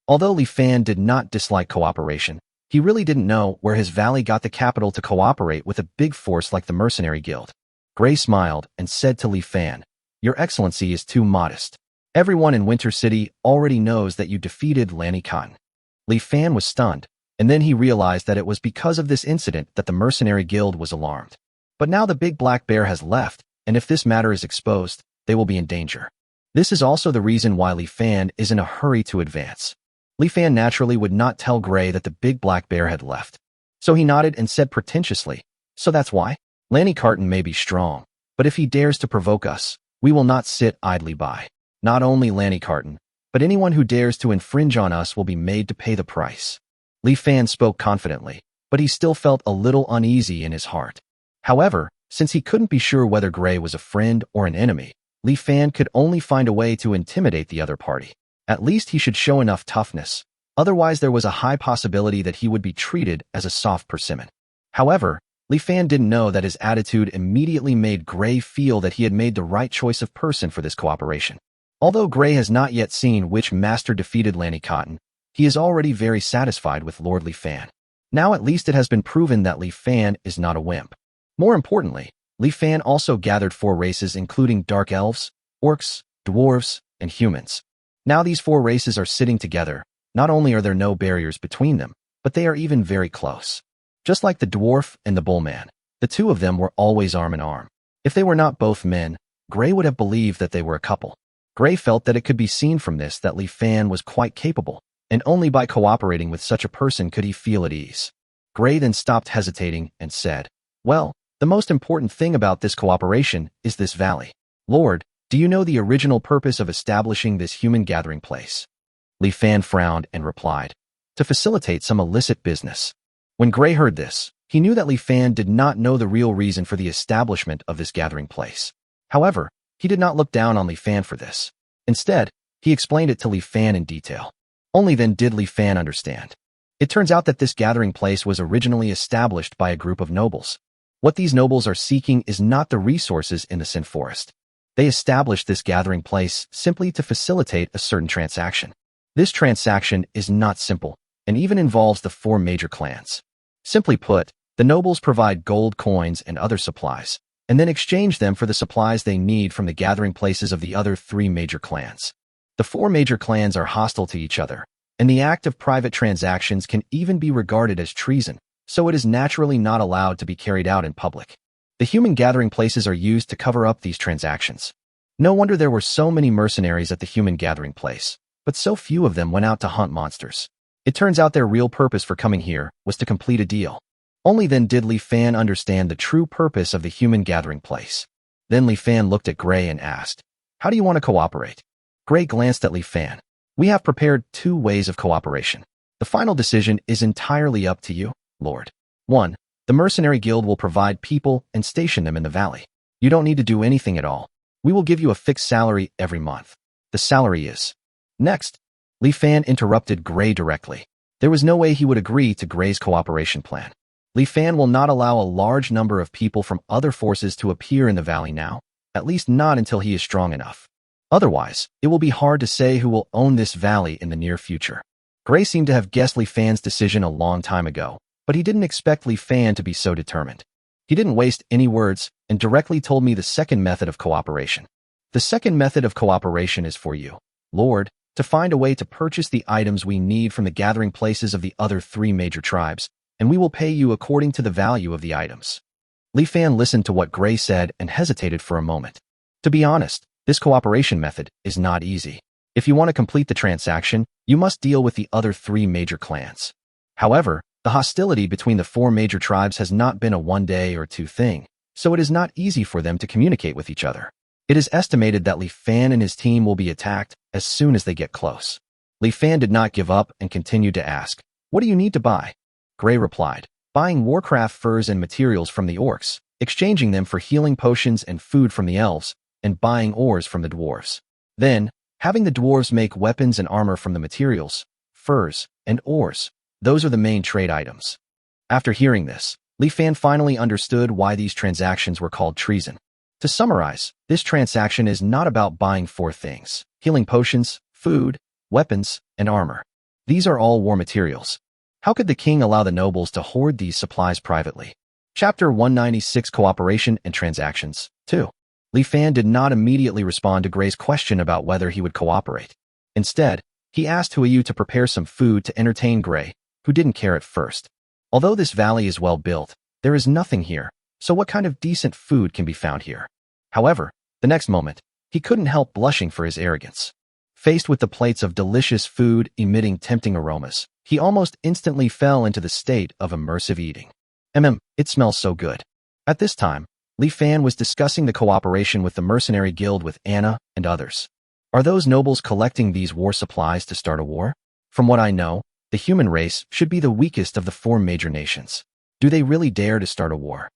Although Li Fan did not dislike cooperation, he really didn't know where his valley got the capital to cooperate with a big force like the Mercenary Guild. Gray smiled and said to Li Fan, Your Excellency is too modest. Everyone in Winter City already knows that you defeated Lanny Cotton. Li Fan was stunned, and then he realized that it was because of this incident that the Mercenary Guild was alarmed. But now the big black bear has left, and if this matter is exposed, they will be in danger. This is also the reason why Li Fan is in a hurry to advance. Li Fan naturally would not tell Gray that the big black bear had left. So he nodded and said pretentiously, So that's why? Lanny Cotton may be strong, but if he dares to provoke us, we will not sit idly by. Not only Lanny Cotton, but anyone who dares to infringe on us will be made to pay the price. Li Fan spoke confidently, but he still felt a little uneasy in his heart. However, since he couldn't be sure whether Gray was a friend or an enemy, Li Fan could only find a way to intimidate the other party. At least he should show enough toughness, otherwise there was a high possibility that he would be treated as a soft persimmon. However, Li Fan didn't know that his attitude immediately made Gray feel that he had made the right choice of person for this cooperation. Although Gray has not yet seen which master defeated Lanny Cotton, he is already very satisfied with Lord Li Fan. Now at least it has been proven that Li Fan is not a wimp. More importantly, Li Fan also gathered 4 races including dark elves, orcs, dwarves, and humans. Now these 4 races are sitting together. Not only are there no barriers between them, but they are even very close. Just like the dwarf and the bullman, the 2 of them were always arm in arm. If they were not both men, Gray would have believed that they were a couple. Gray felt that it could be seen from this that Li Fan was quite capable, and only by cooperating with such a person could he feel at ease. Gray then stopped hesitating and said, Well, the most important thing about this cooperation is this valley. Lord, do you know the original purpose of establishing this human gathering place? Li Fan frowned and replied, To facilitate some illicit business. When Gray heard this, he knew that Li Fan did not know the real reason for the establishment of this gathering place. However, he did not look down on Li Fan for this. Instead, he explained it to Li Fan in detail. Only then did Li Fan understand. It turns out that this gathering place was originally established by a group of nobles. What these nobles are seeking is not the resources in the Sin Forest. They established this gathering place simply to facilitate a certain transaction. This transaction is not simple, and even involves the four major clans. Simply put, the nobles provide gold coins and other supplies, and then exchange them for the supplies they need from the gathering places of the other three major clans. The four major clans are hostile to each other, and the act of private transactions can even be regarded as treason, so it is naturally not allowed to be carried out in public. The human gathering places are used to cover up these transactions. No wonder there were so many mercenaries at the human gathering place, but so few of them went out to hunt monsters. It turns out their real purpose for coming here was to complete a deal. Only then did Li Fan understand the true purpose of the human gathering place. Then Li Fan looked at Gray and asked, "How do you want to cooperate?" Gray glanced at Li Fan. "We have prepared 2 ways of cooperation. The final decision is entirely up to you, Lord. 1. The mercenary guild will provide people and station them in the valley. You don't need to do anything at all. We will give you a fixed salary every month. The salary is..." Next, Li Fan interrupted Gray directly. There was no way he would agree to Gray's cooperation plan. Li Fan will not allow a large number of people from other forces to appear in the valley now, at least not until he is strong enough. Otherwise, it will be hard to say who will own this valley in the near future. Gray seemed to have guessed Li Fan's decision a long time ago, but he didn't expect Li Fan to be so determined. He didn't waste any words and directly told me the second method of cooperation. The second method of cooperation is for you, Lord, to find a way to purchase the items we need from the gathering places of the other 3 major tribes, and we will pay you according to the value of the items. Li Fan listened to what Gray said and hesitated for a moment. To be honest, this cooperation method is not easy. If you want to complete the transaction, you must deal with the other 3 major clans. However, the hostility between the 4 major tribes has not been a one-day or 2 thing, so it is not easy for them to communicate with each other. It is estimated that Li Fan and his team will be attacked as soon as they get close. Li Fan did not give up and continued to ask, "What do you need to buy?" Gray replied, "Buying warcraft furs and materials from the orcs, exchanging them for healing potions and food from the elves, and buying ores from the dwarves. Then, having the dwarves make weapons and armor from the materials, furs, and ores. Those are the main trade items." After hearing this, Li Fan finally understood why these transactions were called treason. To summarize, this transaction is not about buying 4 things: healing potions, food, weapons, and armor. These are all war materials. How could the king allow the nobles to hoard these supplies privately? Chapter 196: Cooperation and Transactions 2. Li Fan did not immediately respond to Gray's question about whether he would cooperate. Instead, he asked Huiyu to prepare some food to entertain Gray, who didn't care at first. Although this valley is well built, there is nothing here, so what kind of decent food can be found here? However, the next moment, he couldn't help blushing for his arrogance. Faced with the plates of delicious food emitting tempting aromas, he almost instantly fell into the state of immersive eating. It smells so good. At this time, Li Fan was discussing the cooperation with the mercenary guild with Anna and others. Are those nobles collecting these war supplies to start a war? From what I know, the human race should be the weakest of the 4 major nations. Do they really dare to start a war?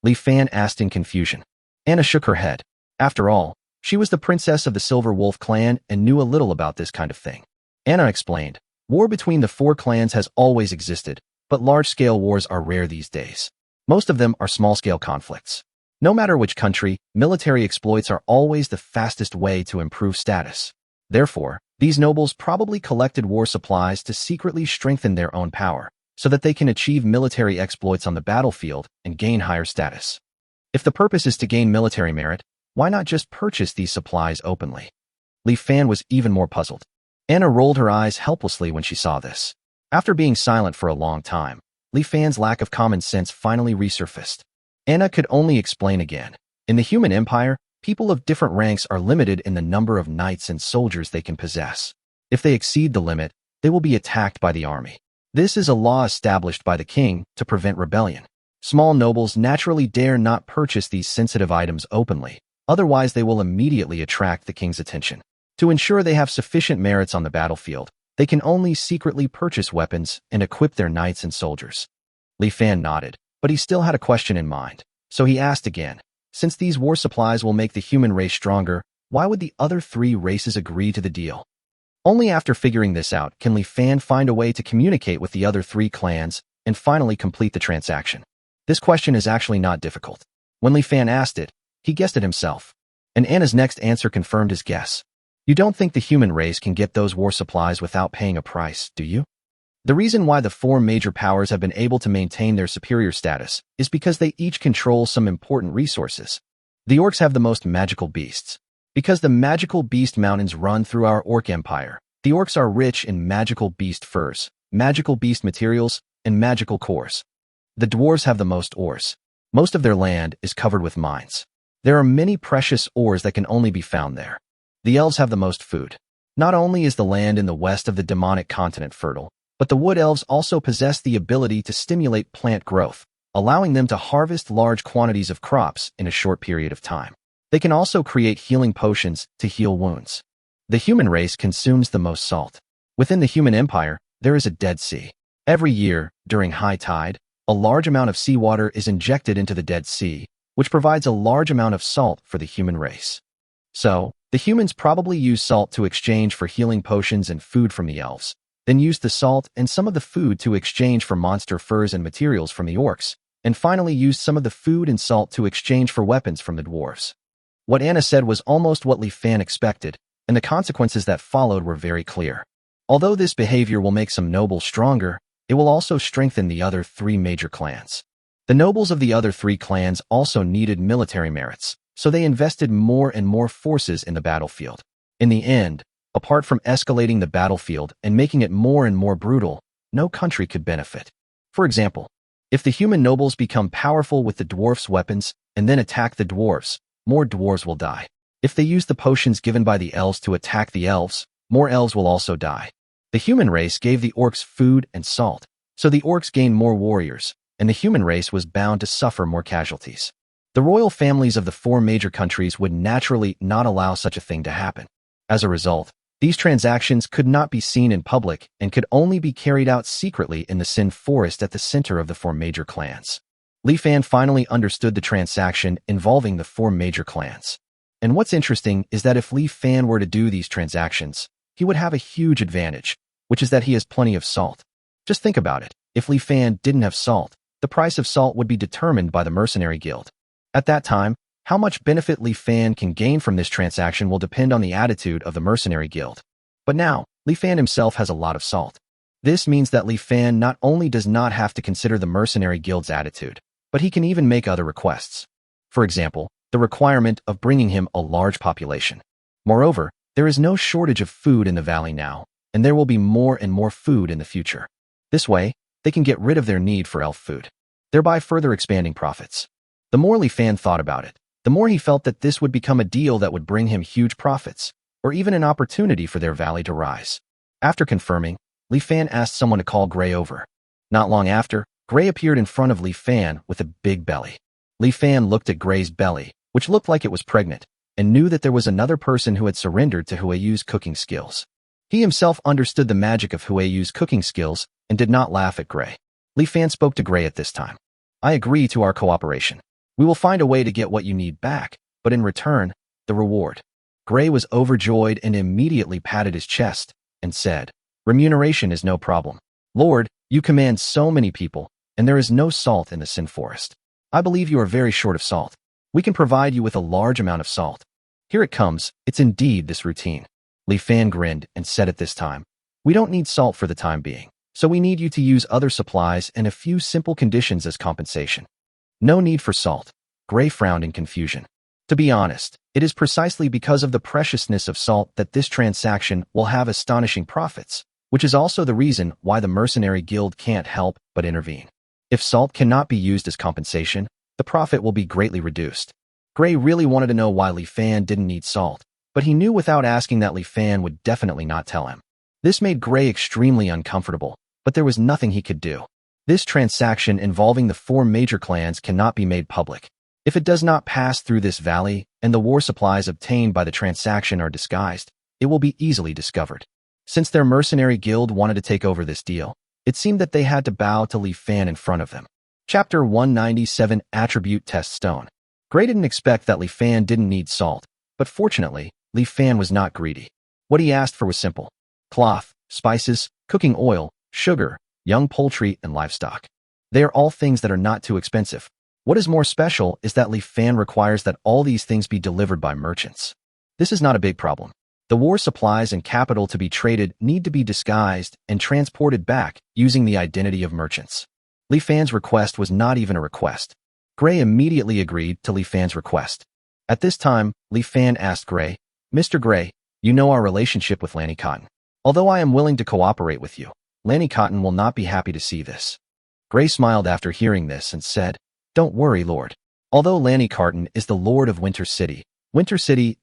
Li Fan asked in confusion. Anna shook her head. After all, she was the princess of the Silver Wolf clan and knew a little about this kind of thing. Anna explained, war between the 4 clans has always existed, but large-scale wars are rare these days. Most of them are small-scale conflicts. No matter which country, military exploits are always the fastest way to improve status. Therefore, these nobles probably collected war supplies to secretly strengthen their own power, so that they can achieve military exploits on the battlefield and gain higher status. If the purpose is to gain military merit, why not just purchase these supplies openly? Li Fan was even more puzzled. Anna rolled her eyes helplessly when she saw this. After being silent for a long time, Li Fan's lack of common sense finally resurfaced. Anna could only explain again. In the human empire, people of different ranks are limited in the number of knights and soldiers they can possess. If they exceed the limit, they will be attacked by the army. This is a law established by the king to prevent rebellion. Small nobles naturally dare not purchase these sensitive items openly, otherwise they will immediately attract the king's attention. To ensure they have sufficient merits on the battlefield, they can only secretly purchase weapons and equip their knights and soldiers. Li Fan nodded, but he still had a question in mind, so he asked again, since these war supplies will make the human race stronger, why would the other 3 races agree to the deal? Only after figuring this out can Li Fan find a way to communicate with the other 3 clans and finally complete the transaction. This question is actually not difficult. When Li Fan asked it, he guessed it himself. And Anna's next answer confirmed his guess. You don't think the human race can get those war supplies without paying a price, do you? The reason why the four major powers have been able to maintain their superior status is because they each control some important resources. The orcs have the most magical beasts. Because the magical beast mountains run through our orc empire, the orcs are rich in magical beast furs, magical beast materials, and magical cores. The dwarves have the most ores. Most of their land is covered with mines. There are many precious ores that can only be found there. The elves have the most food. Not only is the land in the west of the demonic continent fertile, but the wood elves also possess the ability to stimulate plant growth, allowing them to harvest large quantities of crops in a short period of time. They can also create healing potions to heal wounds. The human race consumes the most salt. Within the human empire, there is a Dead Sea. Every year, during high tide, a large amount of seawater is injected into the Dead Sea, which provides a large amount of salt for the human race. So, the humans probably use salt to exchange for healing potions and food from the elves, then use the salt and some of the food to exchange for monster furs and materials from the orcs, and finally used some of the food and salt to exchange for weapons from the dwarves. What Anna said was almost what Li Fan expected, and the consequences that followed were very clear. Although this behavior will make some nobles stronger, it will also strengthen the other three major clans. The nobles of the other three clans also needed military merits, so they invested more and more forces in the battlefield. In the end, apart from escalating the battlefield and making it more and more brutal, no country could benefit. For example, if the human nobles become powerful with the dwarfs' weapons and then attack the dwarves, more dwarves will die. If they use the potions given by the elves to attack the elves, more elves will also die. The human race gave the orcs food and salt, so the orcs gained more warriors, and the human race was bound to suffer more casualties. The royal families of the four major countries would naturally not allow such a thing to happen. As a result, these transactions could not be seen in public and could only be carried out secretly in the Sin Forest at the center of the four major clans. Li Fan finally understood the transaction involving the four major clans. And what's interesting is that if Li Fan were to do these transactions, he would have a huge advantage, which is that he has plenty of salt. Just think about it. If Li Fan didn't have salt, the price of salt would be determined by the mercenary guild. At that time, how much benefit Li Fan can gain from this transaction will depend on the attitude of the mercenary guild. But now, Li Fan himself has a lot of salt. This means that Li Fan not only does not have to consider the mercenary guild's attitude, but he can even make other requests. For example, the requirement of bringing him a large population. Moreover, there is no shortage of food in the valley now, and there will be more and more food in the future. This way, they can get rid of their need for elf food, thereby further expanding profits. The more Li Fan thought about it, the more he felt that this would become a deal that would bring him huge profits, or even an opportunity for their valley to rise. After confirming, Li Fan asked someone to call Gray over. Not long after, Gray appeared in front of Li Fan with a big belly. Li Fan looked at Gray's belly, which looked like it was pregnant, and knew that there was another person who had surrendered to Hueyu's cooking skills. He himself understood the magic of Hueyu's cooking skills and did not laugh at Gray. Li Fan spoke to Gray at this time. I agree to our cooperation. We will find a way to get what you need back, but in return, the reward. Gray was overjoyed and immediately patted his chest and said, remuneration is no problem. Lord, you command so many people, and there is no salt in the Sin Forest. I believe you are very short of salt. We can provide you with a large amount of salt. Here it comes, it's indeed this routine. Li Fan grinned and said at this time, we don't need salt for the time being, so we need you to use other supplies and a few simple conditions as compensation. No need for salt. Gray frowned in confusion. To be honest, it is precisely because of the preciousness of salt that this transaction will have astonishing profits, which is also the reason why the mercenary guild can't help but intervene. If salt cannot be used as compensation, the profit will be greatly reduced. Gray really wanted to know why Li Fan didn't need salt, but he knew without asking that Li Fan would definitely not tell him. This made Gray extremely uncomfortable, but there was nothing he could do. This transaction involving the four major clans cannot be made public. If it does not pass through this valley and the war supplies obtained by the transaction are disguised, it will be easily discovered. Since their mercenary guild wanted to take over this deal, it seemed that they had to bow to Li Fan in front of them. Chapter 197 Attribute Test Stone. Gray didn't expect that Li Fan didn't need salt, but fortunately, Li Fan was not greedy. What he asked for was simple. Cloth, spices, cooking oil, sugar, young poultry, and livestock. They are all things that are not too expensive. What is more special is that Li Fan requires that all these things be delivered by merchants. This is not a big problem. The war supplies and capital to be traded need to be disguised and transported back using the identity of merchants. Li Fan's request was not even a request. Gray immediately agreed to Li Fan's request. At this time, Li Fan asked Gray, "Mr. Gray, you know our relationship with Lanny Cotton. Although I am willing to cooperate with you, Lanny Cotton will not be happy to see this." Gray smiled after hearing this and said, "Don't worry, Lord. Although Lanny Cotton is the Lord of Winter City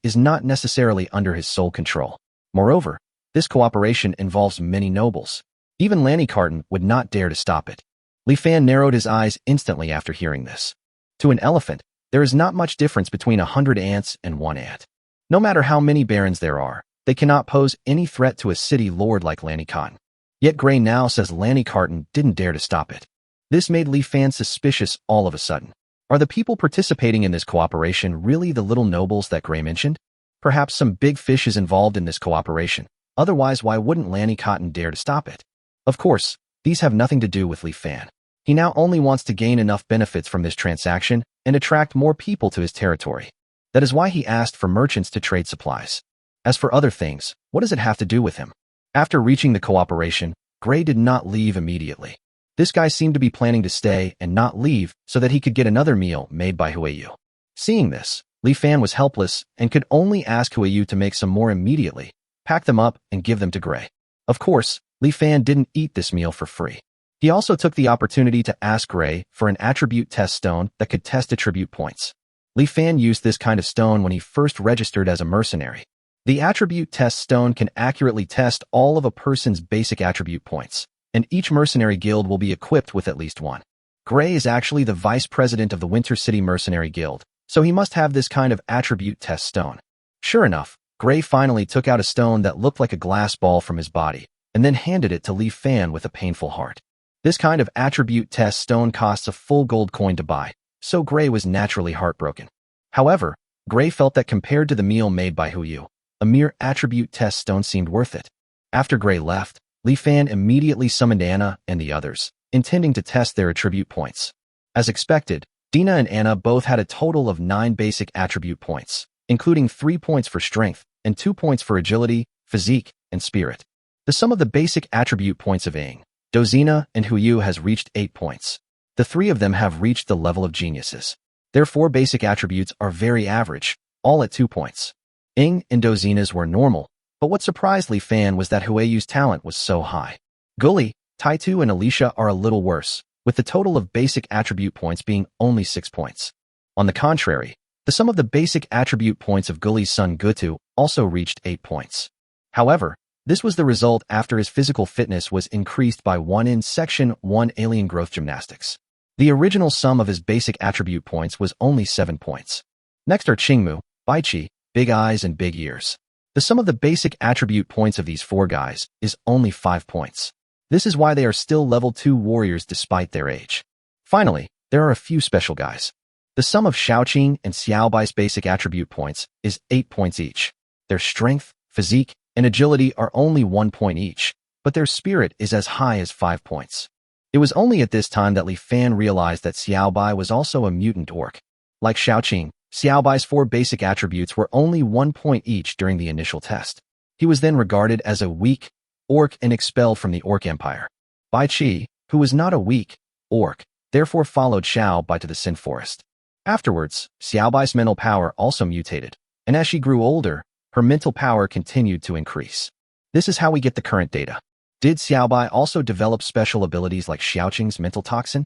is not necessarily under his sole control. Moreover, this cooperation involves many nobles. Even Lanny Cotton would not dare to stop it." Li Fan narrowed his eyes instantly after hearing this. To an elephant, there is not much difference between 100 ants and 1 ant. No matter how many barons there are, they cannot pose any threat to a city lord like Lanny Cotton. Yet Gray now says Lanny Cotton didn't dare to stop it. This made Li Fan suspicious all of a sudden. Are the people participating in this cooperation really the little nobles that Gray mentioned? Perhaps some big fish is involved in this cooperation. Otherwise, why wouldn't Lanny Cotton dare to stop it? Of course, these have nothing to do with Li Fan. He now only wants to gain enough benefits from this transaction and attract more people to his territory. That is why he asked for merchants to trade supplies. As for other things, what does it have to do with him? After reaching the cooperation, Gray did not leave immediately. This guy seemed to be planning to stay and not leave so that he could get another meal made by Huiyu. Seeing this, Li Fan was helpless and could only ask Huiyu to make some more immediately, pack them up, and give them to Gray. Of course, Li Fan didn't eat this meal for free. He also took the opportunity to ask Gray for an attribute test stone that could test attribute points. Li Fan used this kind of stone when he first registered as a mercenary. The attribute test stone can accurately test all of a person's basic attribute points, and each mercenary guild will be equipped with at least one. Gray is actually the vice president of the Winter City Mercenary Guild, so he must have this kind of attribute test stone. Sure enough, Gray finally took out a stone that looked like a glass ball from his body, and then handed it to Li Fan with a painful heart. This kind of attribute test stone costs a full gold coin to buy, so Gray was naturally heartbroken. However, Gray felt that compared to the meal made by Huiyu, a mere attribute test stone seemed worth it. After Gray left, Li Fan immediately summoned Anna and the others, intending to test their attribute points. As expected, Dina and Anna both had a total of 9 basic attribute points, including 3 points for strength and 2 points for agility, physique, and spirit. The sum of the basic attribute points of Aang, Dozina, and Huiyu has reached 8 points. The 3 of them have reached the level of geniuses. Their 4 basic attributes are very average, all at 2 points. Aang and Dozina's were normal, but what surprised Li Fan was that Huiyu's talent was so high. Gully, Taitu, and Alicia are a little worse, with the total of basic attribute points being only 6 points. On the contrary, the sum of the basic attribute points of Gully's son Gutu also reached 8 points. However, this was the result after his physical fitness was increased by 1 in Section 1 Alien Growth Gymnastics. The original sum of his basic attribute points was only 7 points. Next are Qingmu, Baichi, Big Eyes, and Big Ears. The sum of the basic attribute points of these 4 guys is only 5 points. This is why they are still level 2 warriors despite their age. Finally, there are a few special guys. The sum of Xiaoqing and Xiaobai's basic attribute points is 8 points each. Their strength, physique, and agility are only 1 point each, but their spirit is as high as 5 points. It was only at this time that Li Fan realized that Xiaobai was also a mutant orc. Like Xiaoqing, Xiaobai's 4 basic attributes were only 1 point each during the initial test. He was then regarded as a weak orc and expelled from the Orc Empire. Bai Qi, who was not a weak orc, therefore followed Xiao Bai to the Sin Forest. Afterwards, Xiao Bai's mental power also mutated, and as she grew older, her mental power continued to increase. This is how we get the current data. Did Xiao Bai also develop special abilities like Xiaoqing's mental toxin?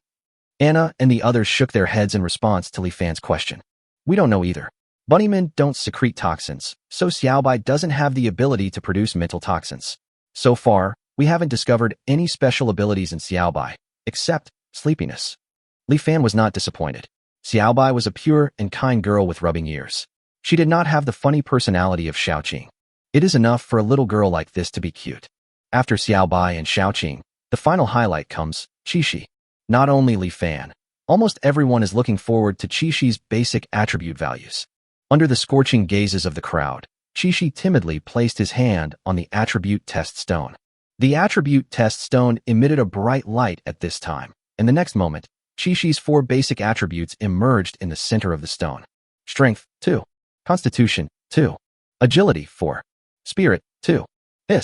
Anna and the others shook their heads in response to Li Fan's question. We don't know either. Bunnymen don't secrete toxins, so Xiaobai doesn't have the ability to produce mental toxins. So far, we haven't discovered any special abilities in Xiaobai, except sleepiness. Li Fan was not disappointed. Xiaobai was a pure and kind girl with rubbing ears. She did not have the funny personality of Xiaoqing. It is enough for a little girl like this to be cute. After Xiaobai and Xiaoqing, the final highlight comes, Qiqi. Not only Li Fan, almost everyone is looking forward to Qiqi's basic attribute values. Under the scorching gazes of the crowd, Qiqi timidly placed his hand on the attribute test stone. The attribute test stone emitted a bright light at this time, and the next moment, Qiqi's 4 basic attributes emerged in the center of the stone. Strength, 2. Constitution, 2. Agility, 4. Spirit, 2. The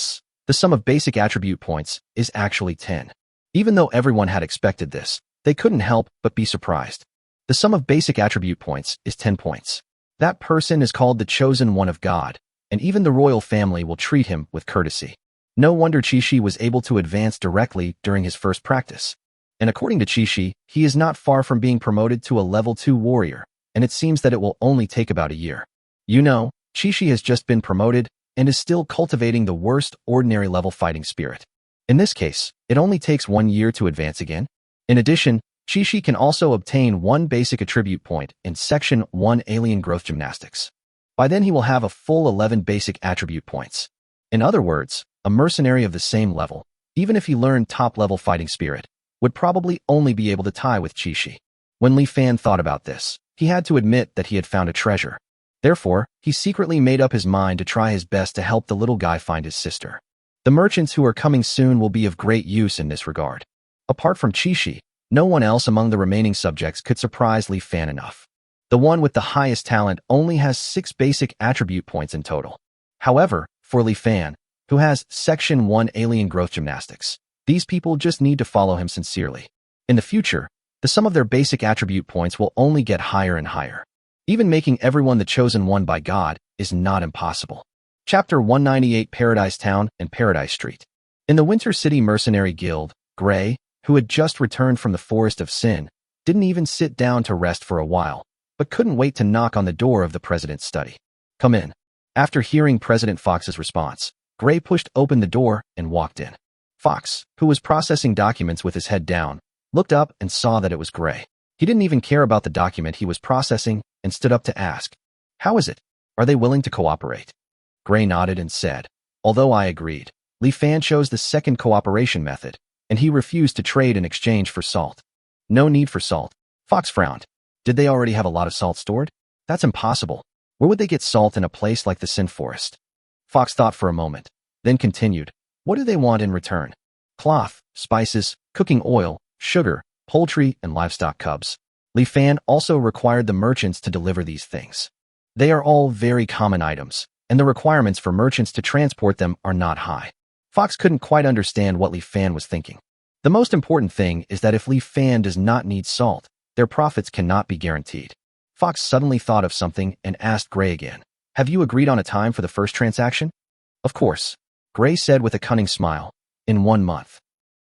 sum of basic attribute points is actually 10. Even though everyone had expected this, they couldn't help but be surprised. The sum of basic attribute points is 10 points. That person is called the chosen one of God, and even the royal family will treat him with courtesy. No wonder Chi-Chi was able to advance directly during his first practice. And according to Chi-Chi, he is not far from being promoted to a level 2 warrior, and it seems that it will only take about a year. You know, Chi-Chi has just been promoted and is still cultivating the worst ordinary level fighting spirit. In this case, it only takes 1 year to advance again. In addition, Chi-Chi can also obtain 1 basic attribute point in Section 1 Alien Growth Gymnastics. By then he will have a full 11 basic attribute points. In other words, a mercenary of the same level, even if he learned top-level fighting spirit, would probably only be able to tie with Chi-Chi. When Li Fan thought about this, he had to admit that he had found a treasure. Therefore, he secretly made up his mind to try his best to help the little guy find his sister. The merchants who are coming soon will be of great use in this regard. Apart from Chi-Chi, no one else among the remaining subjects could surprise Li Fan enough. The one with the highest talent only has 6 basic attribute points in total. However, for Li Fan, who has Section 1 Alien Growth Gymnastics, these people just need to follow him sincerely. In the future, the sum of their basic attribute points will only get higher and higher. Even making everyone the chosen one by God is not impossible. Chapter 198 Paradise Town and Paradise Street. In the Winter City Mercenary Guild, Gray, who had just returned from the Forest of Sin, didn't even sit down to rest for a while, but couldn't wait to knock on the door of the president's study. Come in. After hearing President Fox's response, Gray pushed open the door and walked in. Fox, who was processing documents with his head down, looked up and saw that it was Gray. He didn't even care about the document he was processing and stood up to ask, "How is it? Are they willing to cooperate?" Gray nodded and said, "Although I agreed, Li Fan chose the second cooperation method, and he refused to trade in exchange for salt." "No need for salt." Fox frowned. "Did they already have a lot of salt stored? That's impossible. Where would they get salt in a place like the Sin Forest?" Fox thought for a moment, then continued, "What do they want in return?" "Cloth, spices, cooking oil, sugar, poultry, and livestock cubs." Li Fan also required the merchants to deliver these things. They are all very common items, and the requirements for merchants to transport them are not high. Fox couldn't quite understand what Li Fan was thinking. The most important thing is that if Li Fan does not need salt, their profits cannot be guaranteed. Fox suddenly thought of something and asked Gray again, "Have you agreed on a time for the first transaction?" "Of course," Gray said with a cunning smile, "in 1 month."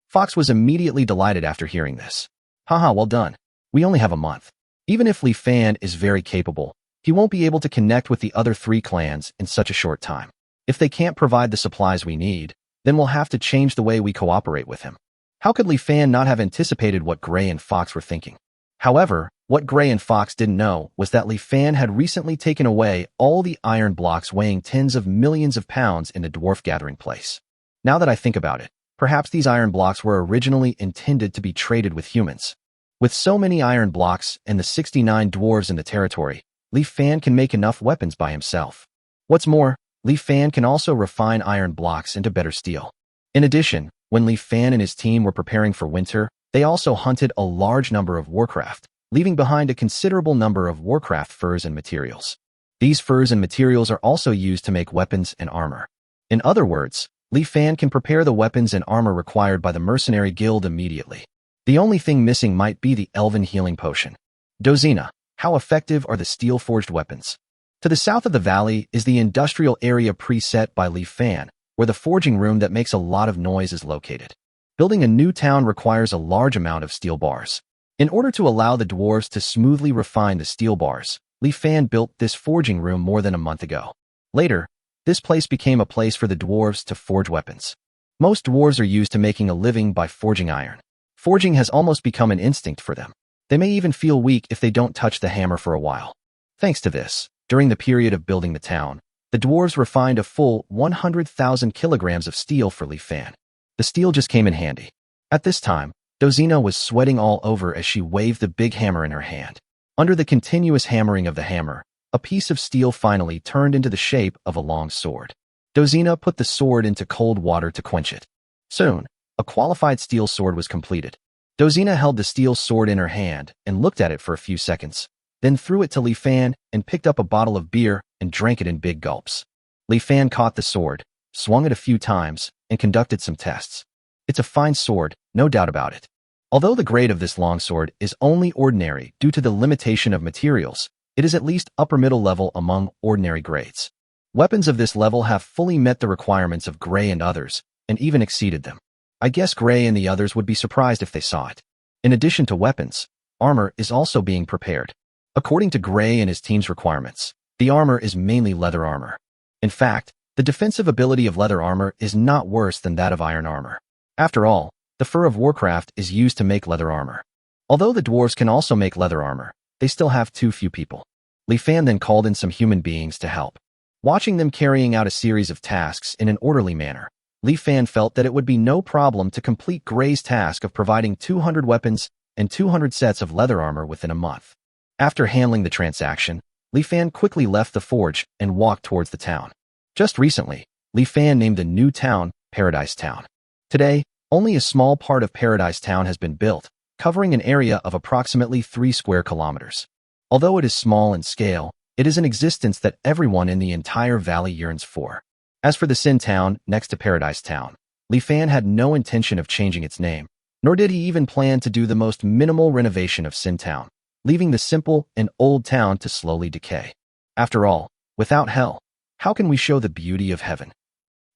Fox was immediately delighted after hearing this. "Haha, well done. We only have a month." Even if Li Fan is very capable, he won't be able to connect with the other 3 clans in such a short time. If they can't provide the supplies we need, then we'll have to change the way we cooperate with him. How could Li Fan not have anticipated what Gray and Fox were thinking? However, what Gray and Fox didn't know was that Li Fan had recently taken away all the iron blocks weighing tens of millions of pounds in the dwarf gathering place. Now that I think about it, perhaps these iron blocks were originally intended to be traded with humans. With so many iron blocks and the 69 dwarves in the territory, Li Fan can make enough weapons by himself. What's more, Li Fan can also refine iron blocks into better steel. In addition, when Li Fan and his team were preparing for winter, they also hunted a large number of warcraft, leaving behind a considerable number of warcraft furs and materials. These furs and materials are also used to make weapons and armor. In other words, Li Fan can prepare the weapons and armor required by the Mercenary Guild immediately. The only thing missing might be the Elven Healing Potion. Dozina, how effective are the steel-forged weapons? To the south of the valley is the industrial area preset by Li Fan, where the forging room that makes a lot of noise is located. Building a new town requires a large amount of steel bars. In order to allow the dwarves to smoothly refine the steel bars, Li Fan built this forging room more than a month ago. Later, this place became a place for the dwarves to forge weapons. Most dwarves are used to making a living by forging iron. Forging has almost become an instinct for them. They may even feel weak if they don't touch the hammer for a while. Thanks to this, during the period of building the town, the dwarves refined a full 100,000 kilograms of steel for Li Fan. The steel just came in handy. At this time, Dozina was sweating all over as she waved the big hammer in her hand. Under the continuous hammering of the hammer, a piece of steel finally turned into the shape of a long sword. Dozina put the sword into cold water to quench it. Soon, a qualified steel sword was completed. Dozina held the steel sword in her hand and looked at it for a few seconds, then threw it to Li Fan and picked up a bottle of beer and drank it in big gulps. Li Fan caught the sword, swung it a few times, and conducted some tests. It's a fine sword, no doubt about it. Although the grade of this longsword is only ordinary due to the limitation of materials, it is at least upper middle level among ordinary grades. Weapons of this level have fully met the requirements of Gray and others, and even exceeded them. I guess Gray and the others would be surprised if they saw it. In addition to weapons, armor is also being prepared. According to Gray and his team's requirements, the armor is mainly leather armor. In fact, the defensive ability of leather armor is not worse than that of iron armor. After all, the fur of Warcraft is used to make leather armor. Although the dwarves can also make leather armor, they still have too few people. Li Fan then called in some human beings to help. Watching them carrying out a series of tasks in an orderly manner, Li Fan felt that it would be no problem to complete Gray's task of providing 200 weapons and 200 sets of leather armor within a month. After handling the transaction, Li Fan quickly left the forge and walked towards the town. Just recently, Li Fan named the new town Paradise Town. Today, only a small part of Paradise Town has been built, covering an area of approximately 3 square kilometers. Although it is small in scale, it is an existence that everyone in the entire valley yearns for. As for the Sin Town next to Paradise Town, Li Fan had no intention of changing its name, nor did he even plan to do the most minimal renovation of Sin Town, leaving the simple and old town to slowly decay. After all, without hell, how can we show the beauty of heaven?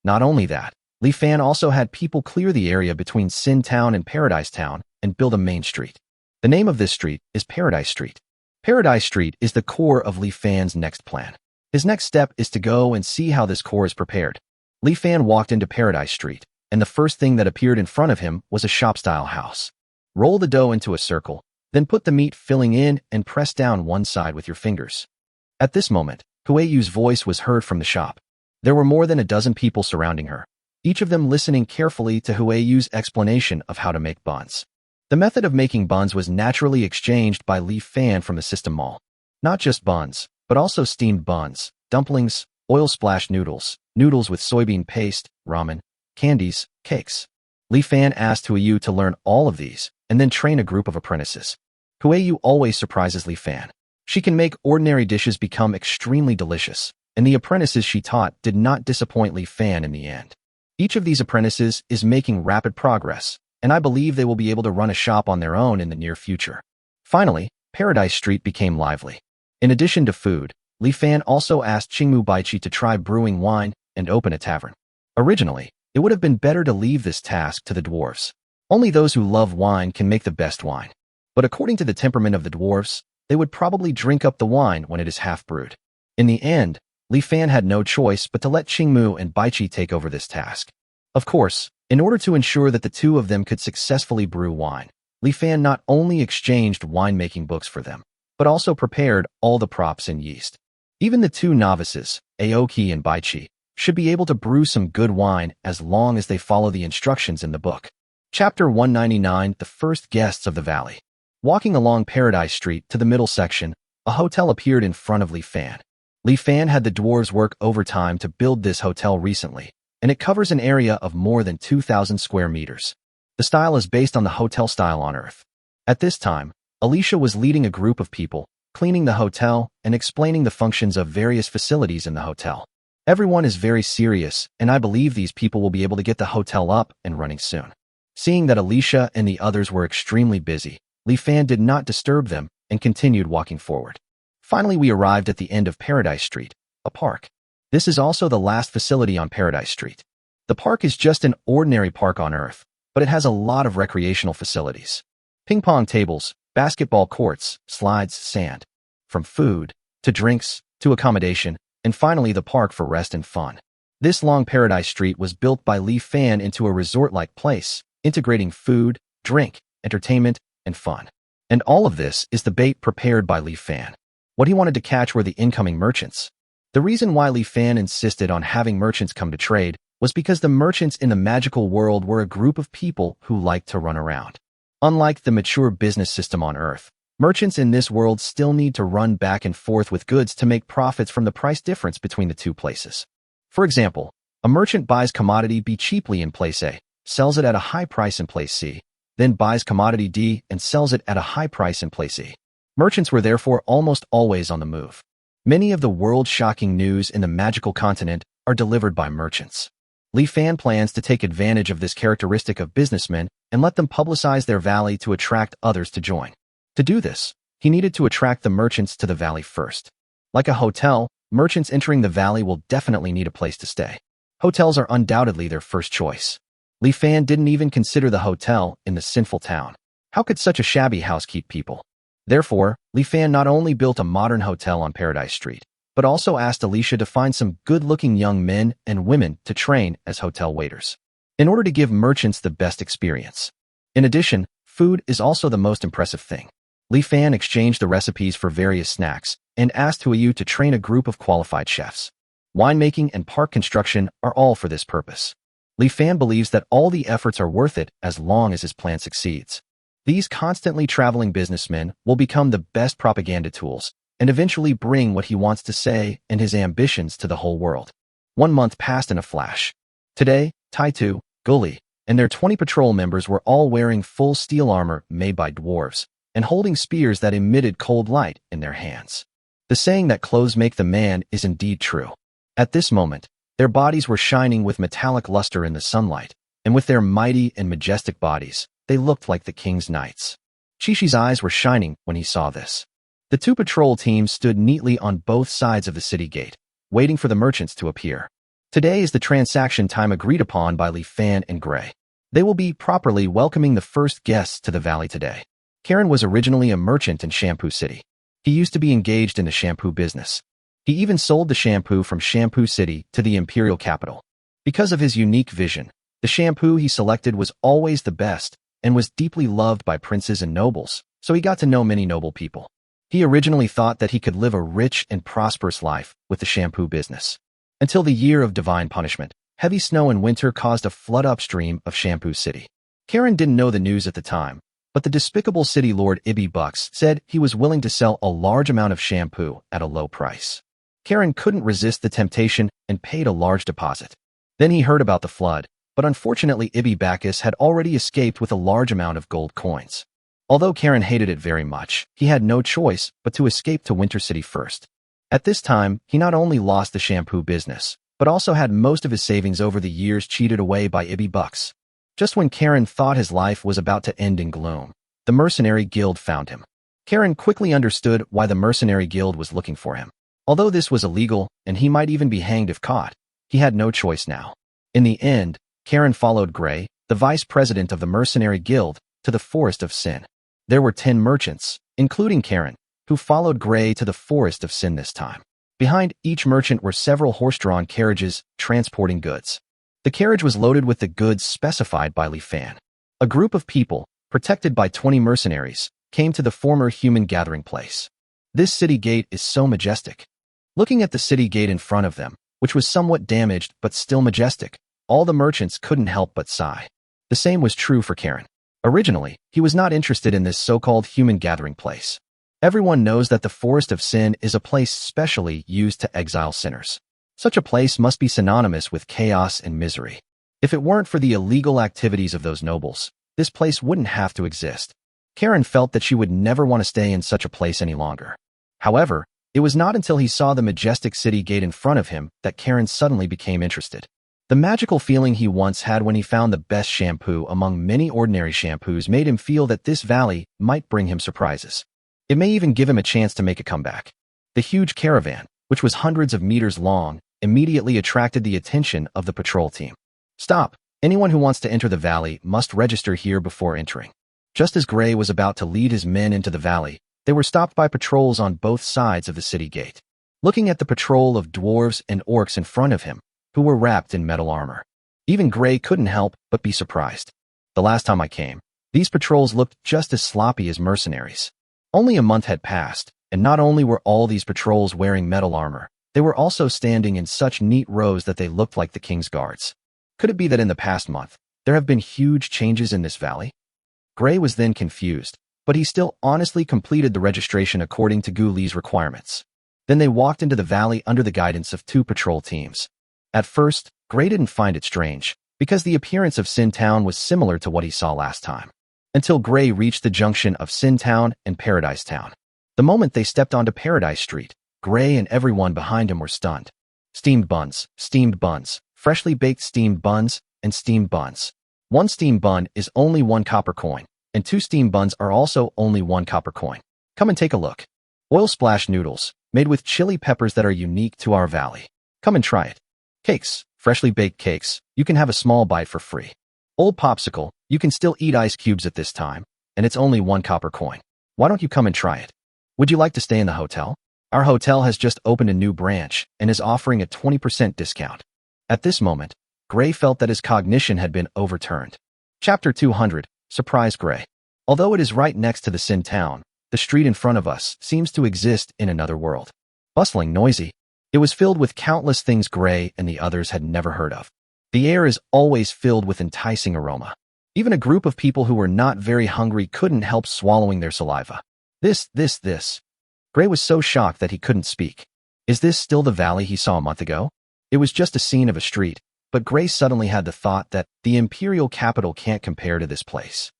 Not only that, Li Fan also had people clear the area between Sin Town and Paradise Town and build a main street. The name of this street is Paradise Street. Paradise Street is the core of Li Fan's next plan. His next step is to go and see how this core is prepared. Li Fan walked into Paradise Street, and the first thing that appeared in front of him was a shop-style house. Roll the dough into a circle, then put the meat filling in and press down one side with your fingers. At this moment, Hueyu's voice was heard from the shop. There were more than a dozen people surrounding her, each of them listening carefully to Hueyu's explanation of how to make buns. The method of making buns was naturally exchanged by Li Fan from the system mall. Not just buns, but also steamed buns, dumplings, oil-splashed noodles, noodles with soybean paste, ramen, candies, cakes. Li Fan asked Hueyu to learn all of these, and then train a group of apprentices. Hueyu always surprises Li Fan. She can make ordinary dishes become extremely delicious, and the apprentices she taught did not disappoint Li Fan in the end. Each of these apprentices is making rapid progress, and I believe they will be able to run a shop on their own in the near future. Finally, Paradise Street became lively. In addition to food, Li Fan also asked Qingmu Baichi to try brewing wine and open a tavern. Originally, it would have been better to leave this task to the dwarves. Only those who love wine can make the best wine. But according to the temperament of the dwarves, they would probably drink up the wine when it is half-brewed. In the end, Li Fan had no choice but to let Qingmu and Baichi take over this task. Of course, in order to ensure that the two of them could successfully brew wine, Li Fan not only exchanged winemaking books for them, but also prepared all the props and yeast. Even the two novices, Aoki and Baichi, should be able to brew some good wine as long as they follow the instructions in the book. Chapter 199, The First Guests of the Valley. Walking along Paradise Street to the middle section, a hotel appeared in front of Li Fan. Li Fan had the dwarves work overtime to build this hotel recently, and it covers an area of more than 2,000 square meters. The style is based on the hotel style on Earth. At this time, Alicia was leading a group of people, cleaning the hotel and explaining the functions of various facilities in the hotel. Everyone is very serious, and I believe these people will be able to get the hotel up and running soon. Seeing that Alicia and the others were extremely busy, Li Fan did not disturb them and continued walking forward. Finally, we arrived at the end of Paradise Street, a park. This is also the last facility on Paradise Street. The park is just an ordinary park on Earth, but it has a lot of recreational facilities. Ping-pong tables, basketball courts, slides, sand. From food, to drinks, to accommodation, and finally the park for rest and fun. This long Paradise Street was built by Li Fan into a resort-like place, integrating food, drink, entertainment, and fun. And all of this is the bait prepared by Li Fan. What he wanted to catch were the incoming merchants. The reason why Li Fan insisted on having merchants come to trade was because the merchants in the magical world were a group of people who liked to run around. Unlike the mature business system on Earth, merchants in this world still need to run back and forth with goods to make profits from the price difference between the two places. For example, a merchant buys commodity B cheaply in place A, sells it at a high price in place C, then buys commodity D and sells it at a high price in place E. Merchants were therefore almost always on the move. Many of the world-shocking news in the magical continent are delivered by merchants. Li Fan plans to take advantage of this characteristic of businessmen and let them publicize their valley to attract others to join. To do this, he needed to attract the merchants to the valley first. Like a hotel, merchants entering the valley will definitely need a place to stay. Hotels are undoubtedly their first choice. Li Fan didn't even consider the hotel in the sinful town. How could such a shabby house keep people? Therefore, Li Fan not only built a modern hotel on Paradise Street, but also asked Alicia to find some good-looking young men and women to train as hotel waiters, in order to give merchants the best experience. In addition, food is also the most impressive thing. Li Fan exchanged the recipes for various snacks and asked Huiyu to train a group of qualified chefs. Winemaking and park construction are all for this purpose. Li Fan believes that all the efforts are worth it as long as his plan succeeds. These constantly traveling businessmen will become the best propaganda tools and eventually bring what he wants to say and his ambitions to the whole world. 1 month passed in a flash. Today, Taitu, Gully, and their 20 patrol members were all wearing full steel armor made by dwarves and holding spears that emitted cold light in their hands. The saying that clothes make the man is indeed true. At this moment, their bodies were shining with metallic luster in the sunlight, and with their mighty and majestic bodies, they looked like the king's knights. Chishi's eyes were shining when he saw this. The 2 patrol teams stood neatly on both sides of the city gate, waiting for the merchants to appear. Today is the transaction time agreed upon by Li Fan and Gray. They will be properly welcoming the first guests to the valley today. Karen was originally a merchant in Shampoo City. He used to be engaged in the shampoo business. He even sold the shampoo from Shampoo City to the imperial capital. Because of his unique vision, the shampoo he selected was always the best and was deeply loved by princes and nobles, so he got to know many noble people. He originally thought that he could live a rich and prosperous life with the shampoo business. Until the year of divine punishment, heavy snow and winter caused a flood upstream of Shampoo City. Karen didn't know the news at the time, but the despicable city lord Ibby Bucks said he was willing to sell a large amount of shampoo at a low price. Karen couldn't resist the temptation and paid a large deposit. Then he heard about the flood, but unfortunately Ibby Bacchus had already escaped with a large amount of gold coins. Although Karen hated it very much, he had no choice but to escape to Winter City first. At this time, he not only lost the shampoo business, but also had most of his savings over the years cheated away by Ibby Bucks. Just when Karen thought his life was about to end in gloom, the Mercenary Guild found him. Karen quickly understood why the Mercenary Guild was looking for him. Although this was illegal, and he might even be hanged if caught, he had no choice now. In the end, Karen followed Gray, the vice president of the Mercenary Guild, to the Forest of Sin. There were 10 merchants, including Karen, who followed Gray to the Forest of Sin this time. Behind each merchant were several horse-drawn carriages transporting goods. The carriage was loaded with the goods specified by Li Fan. A group of people, protected by 20 mercenaries, came to the former human gathering place. This city gate is so majestic. Looking at the city gate in front of them, which was somewhat damaged but still majestic, all the merchants couldn't help but sigh. The same was true for Karen. Originally, he was not interested in this so-called human gathering place. Everyone knows that the Forest of Sin is a place specially used to exile sinners. Such a place must be synonymous with chaos and misery. If it weren't for the illegal activities of those nobles, this place wouldn't have to exist. Karen felt that she would never want to stay in such a place any longer. However, it was not until he saw the majestic city gate in front of him that Karen suddenly became interested. The magical feeling he once had when he found the best shampoo among many ordinary shampoos made him feel that this valley might bring him surprises. It may even give him a chance to make a comeback. The huge caravan, which was hundreds of meters long, immediately attracted the attention of the patrol team. Stop! Anyone who wants to enter the valley must register here before entering. Just as Gray was about to lead his men into the valley, they were stopped by patrols on both sides of the city gate. Looking at the patrol of dwarves and orcs in front of him, who were wrapped in metal armor, even Gray couldn't help but be surprised. The last time I came, these patrols looked just as sloppy as mercenaries. Only a month had passed, and not only were all these patrols wearing metal armor, they were also standing in such neat rows that they looked like the king's guards. Could it be that in the past month, there have been huge changes in this valley? Gray was then confused, but he still honestly completed the registration according to Gu Li's requirements. Then they walked into the valley under the guidance of 2 patrol teams. At first, Gray didn't find it strange, because the appearance of Sin Town was similar to what he saw last time. Until Gray reached the junction of Sin Town and Paradise Town. The moment they stepped onto Paradise Street, Gray and everyone behind him were stunned. steamed buns, freshly baked steamed buns, and steamed buns. One steamed bun is only 1 copper coin, and 2 steamed buns are also only 1 copper coin. Come and take a look. Oil splash noodles, made with chili peppers that are unique to our valley. Come and try it. Cakes, freshly baked cakes, you can have a small bite for free. Old popsicle, you can still eat ice cubes at this time, and it's only 1 copper coin. Why don't you come and try it? Would you like to stay in the hotel? Our hotel has just opened a new branch and is offering a 20% discount. At this moment, Gray felt that his cognition had been overturned. Chapter 200, Surprise Gray. Although it is right next to the Sin town, the street in front of us seems to exist in another world. Bustling, noisy. It was filled with countless things Gray and the others had never heard of. The air is always filled with enticing aroma. Even a group of people who were not very hungry couldn't help swallowing their saliva. This. Gray was so shocked that he couldn't speak. Is this still the valley he saw a month ago? It was just a scene of a street, but Gray suddenly had the thought that the imperial capital can't compare to this place.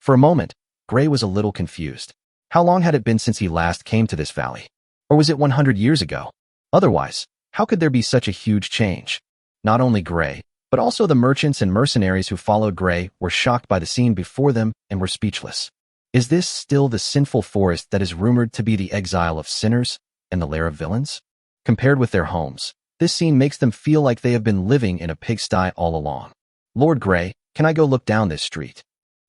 For a moment, Gray was a little confused. How long had it been since he last came to this valley? Or was it 100 years ago? Otherwise, how could there be such a huge change? Not only Gray, but also the merchants and mercenaries who followed Gray were shocked by the scene before them and were speechless. Is this still the sinful forest that is rumored to be the exile of sinners and the lair of villains? Compared with their homes, this scene makes them feel like they have been living in a pigsty all along. Lord Gray, can I go look down this street?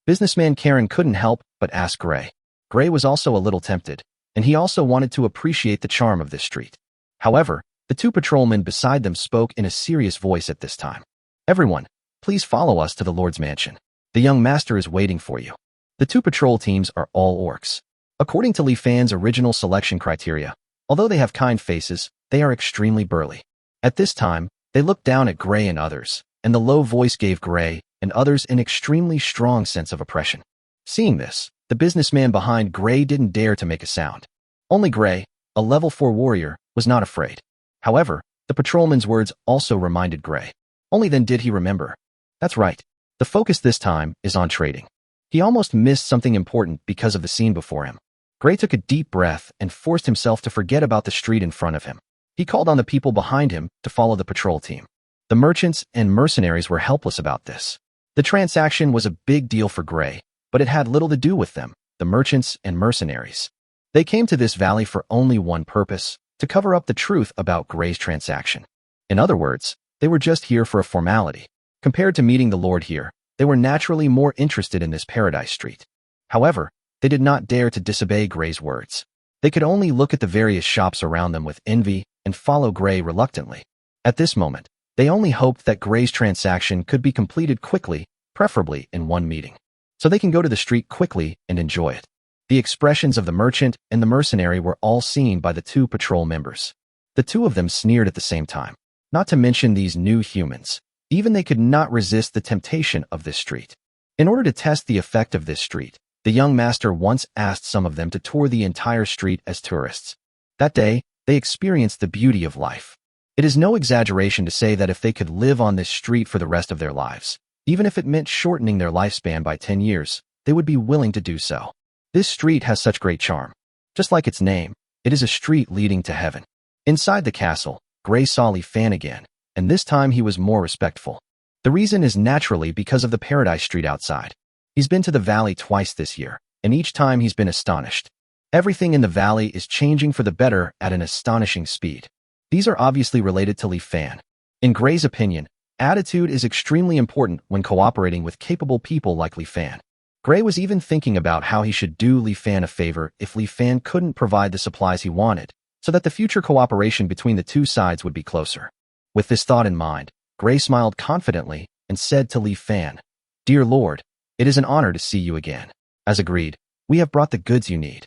Businessman Karen couldn't help but ask Gray. Gray was also a little tempted, and he also wanted to appreciate the charm of this street. However, the 2 patrolmen beside them spoke in a serious voice at this time. Everyone, please follow us to the Lord's mansion. The young master is waiting for you. The 2 patrol teams are all orcs. According to Li Fan's original selection criteria, although they have kind faces, they are extremely burly. At this time, they looked down at Gray and others, and the low voice gave Gray and others an extremely strong sense of oppression. Seeing this, the businessman behind Gray didn't dare to make a sound. Only Gray, a level 4 warrior, was not afraid. However, the patrolman's words also reminded Gray. Only then did he remember. That's right. The focus this time is on trading. He almost missed something important because of the scene before him. Gray took a deep breath and forced himself to forget about the street in front of him. He called on the people behind him to follow the patrol team. The merchants and mercenaries were helpless about this. The transaction was a big deal for Gray, but it had little to do with them, the merchants and mercenaries. They came to this valley for only one purpose, to cover up the truth about Gray's transaction. In other words, they were just here for a formality. Compared to meeting the Lord here, they were naturally more interested in this paradise street. However, they did not dare to disobey Gray's words. They could only look at the various shops around them with envy and follow Gray reluctantly. At this moment, they only hoped that Gray's transaction could be completed quickly, preferably in one meeting, so they can go to the street quickly and enjoy it. The expressions of the merchant and the mercenary were all seen by the 2 patrol members. The 2 of them sneered at the same time. Not to mention these new humans. Even they could not resist the temptation of this street. In order to test the effect of this street, the young master once asked some of them to tour the entire street as tourists. That day, they experienced the beauty of life. It is no exaggeration to say that if they could live on this street for the rest of their lives, even if it meant shortening their lifespan by 10 years, they would be willing to do so. This street has such great charm. Just like its name, it is a street leading to heaven. Inside the castle, Gray saw Li Fan again, and this time he was more respectful. The reason is naturally because of the paradise street outside. He's been to the valley twice this year, and each time he's been astonished. Everything in the valley is changing for the better at an astonishing speed. These are obviously related to Li Fan. In Gray's opinion, attitude is extremely important when cooperating with capable people like Li Fan. Gray was even thinking about how he should do Li Fan a favor if Li Fan couldn't provide the supplies he wanted, so that the future cooperation between the 2 sides would be closer. With this thought in mind, Gray smiled confidently and said to Li Fan, "Dear Lord, it is an honor to see you again. As agreed, we have brought the goods you need."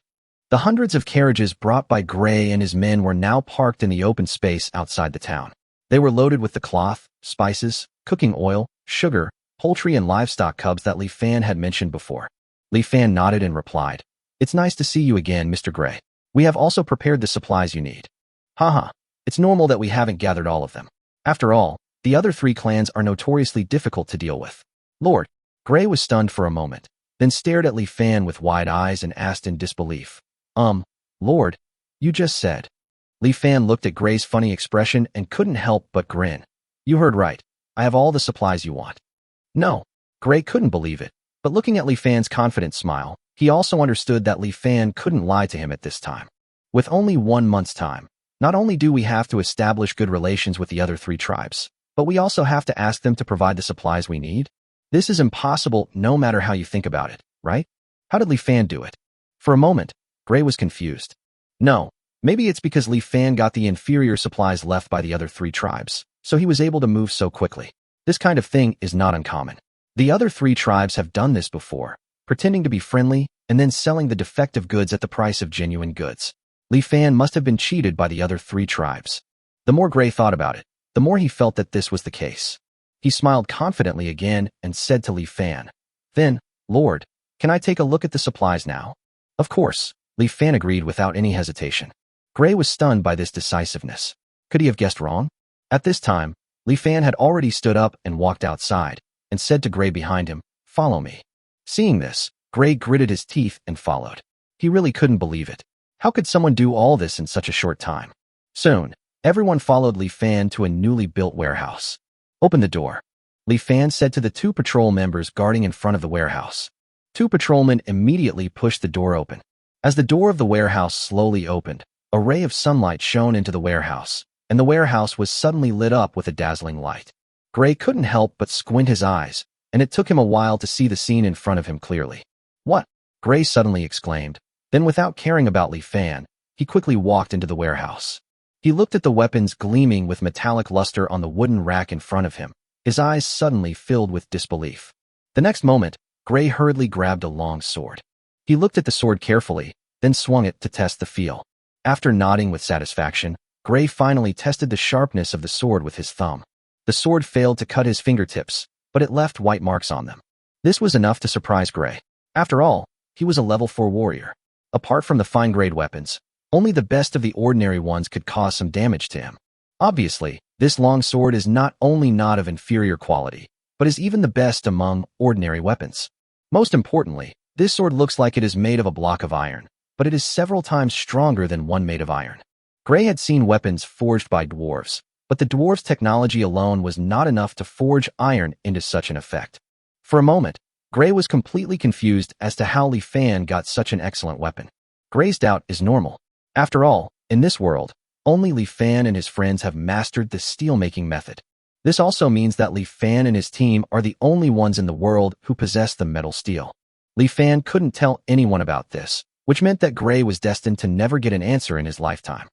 The hundreds of carriages brought by Gray and his men were now parked in the open space outside the town. They were loaded with the cloth, spices, cooking oil, sugar, poultry and livestock cubs that Li Fan had mentioned before. Li Fan nodded and replied, "It's nice to see you again, Mr. Gray. We have also prepared the supplies you need." Haha, it's normal that we haven't gathered all of them. After all, the other 3 clans are notoriously difficult to deal with. Lord, Gray was stunned for a moment, then stared at Li Fan with wide eyes and asked in disbelief, Lord, you just said. Li Fan looked at Gray's funny expression and couldn't help but grin. You heard right. I have all the supplies you want. No. Gray couldn't believe it, but looking at Li Fan's confident smile, he also understood that Li Fan couldn't lie to him at this time. With only 1 month's time, not only do we have to establish good relations with the other 3 tribes, but we also have to ask them to provide the supplies we need? This is impossible no matter how you think about it, right? How did Li Fan do it? For a moment, Gray was confused. No, maybe it's because Li Fan got the inferior supplies left by the other 3 tribes, so he was able to move so quickly. This kind of thing is not uncommon. The other 3 tribes have done this before, pretending to be friendly and then selling the defective goods at the price of genuine goods. Li Fan must have been cheated by the other 3 tribes. The more Gray thought about it, the more he felt that this was the case. He smiled confidently again and said to Li Fan, "Then, Lord, can I take a look at the supplies now?" Of course, Li Fan agreed without any hesitation. Gray was stunned by this decisiveness. Could he have guessed wrong? At this time, Li Fan had already stood up and walked outside, and said to Gray behind him, "Follow me." Seeing this, Gray gritted his teeth and followed. He really couldn't believe it. How could someone do all this in such a short time? Soon, everyone followed Li Fan to a newly built warehouse. "Open the door," Li Fan said to the 2 patrol members guarding in front of the warehouse. 2 patrolmen immediately pushed the door open. As the door of the warehouse slowly opened, a ray of sunlight shone into the warehouse, and the warehouse was suddenly lit up with a dazzling light. Gray couldn't help but squint his eyes, and it took him a while to see the scene in front of him clearly. "What?" Gray suddenly exclaimed. Then, without caring about Li Fan, he quickly walked into the warehouse. He looked at the weapons gleaming with metallic luster on the wooden rack in front of him, his eyes suddenly filled with disbelief. The next moment, Gray hurriedly grabbed a long sword. He looked at the sword carefully, then swung it to test the feel. After nodding with satisfaction, Gray finally tested the sharpness of the sword with his thumb. The sword failed to cut his fingertips, but it left white marks on them. This was enough to surprise Gray. After all, he was a level 4 warrior. Apart from the fine-grade weapons, only the best of the ordinary ones could cause some damage to him. Obviously, this long sword is not only not of inferior quality, but is even the best among ordinary weapons. Most importantly, this sword looks like it is made of a block of iron, but it is several times stronger than one made of iron. Gray had seen weapons forged by dwarves, but the dwarves' technology alone was not enough to forge iron into such an effect. For a moment, Gray was completely confused as to how Li Fan got such an excellent weapon. Gray's doubt is normal. After all, in this world, only Li Fan and his friends have mastered the steel-making method. This also means that Li Fan and his team are the only ones in the world who possess the metal steel. Li Fan couldn't tell anyone about this, which meant that Gray was destined to never get an answer in his lifetime.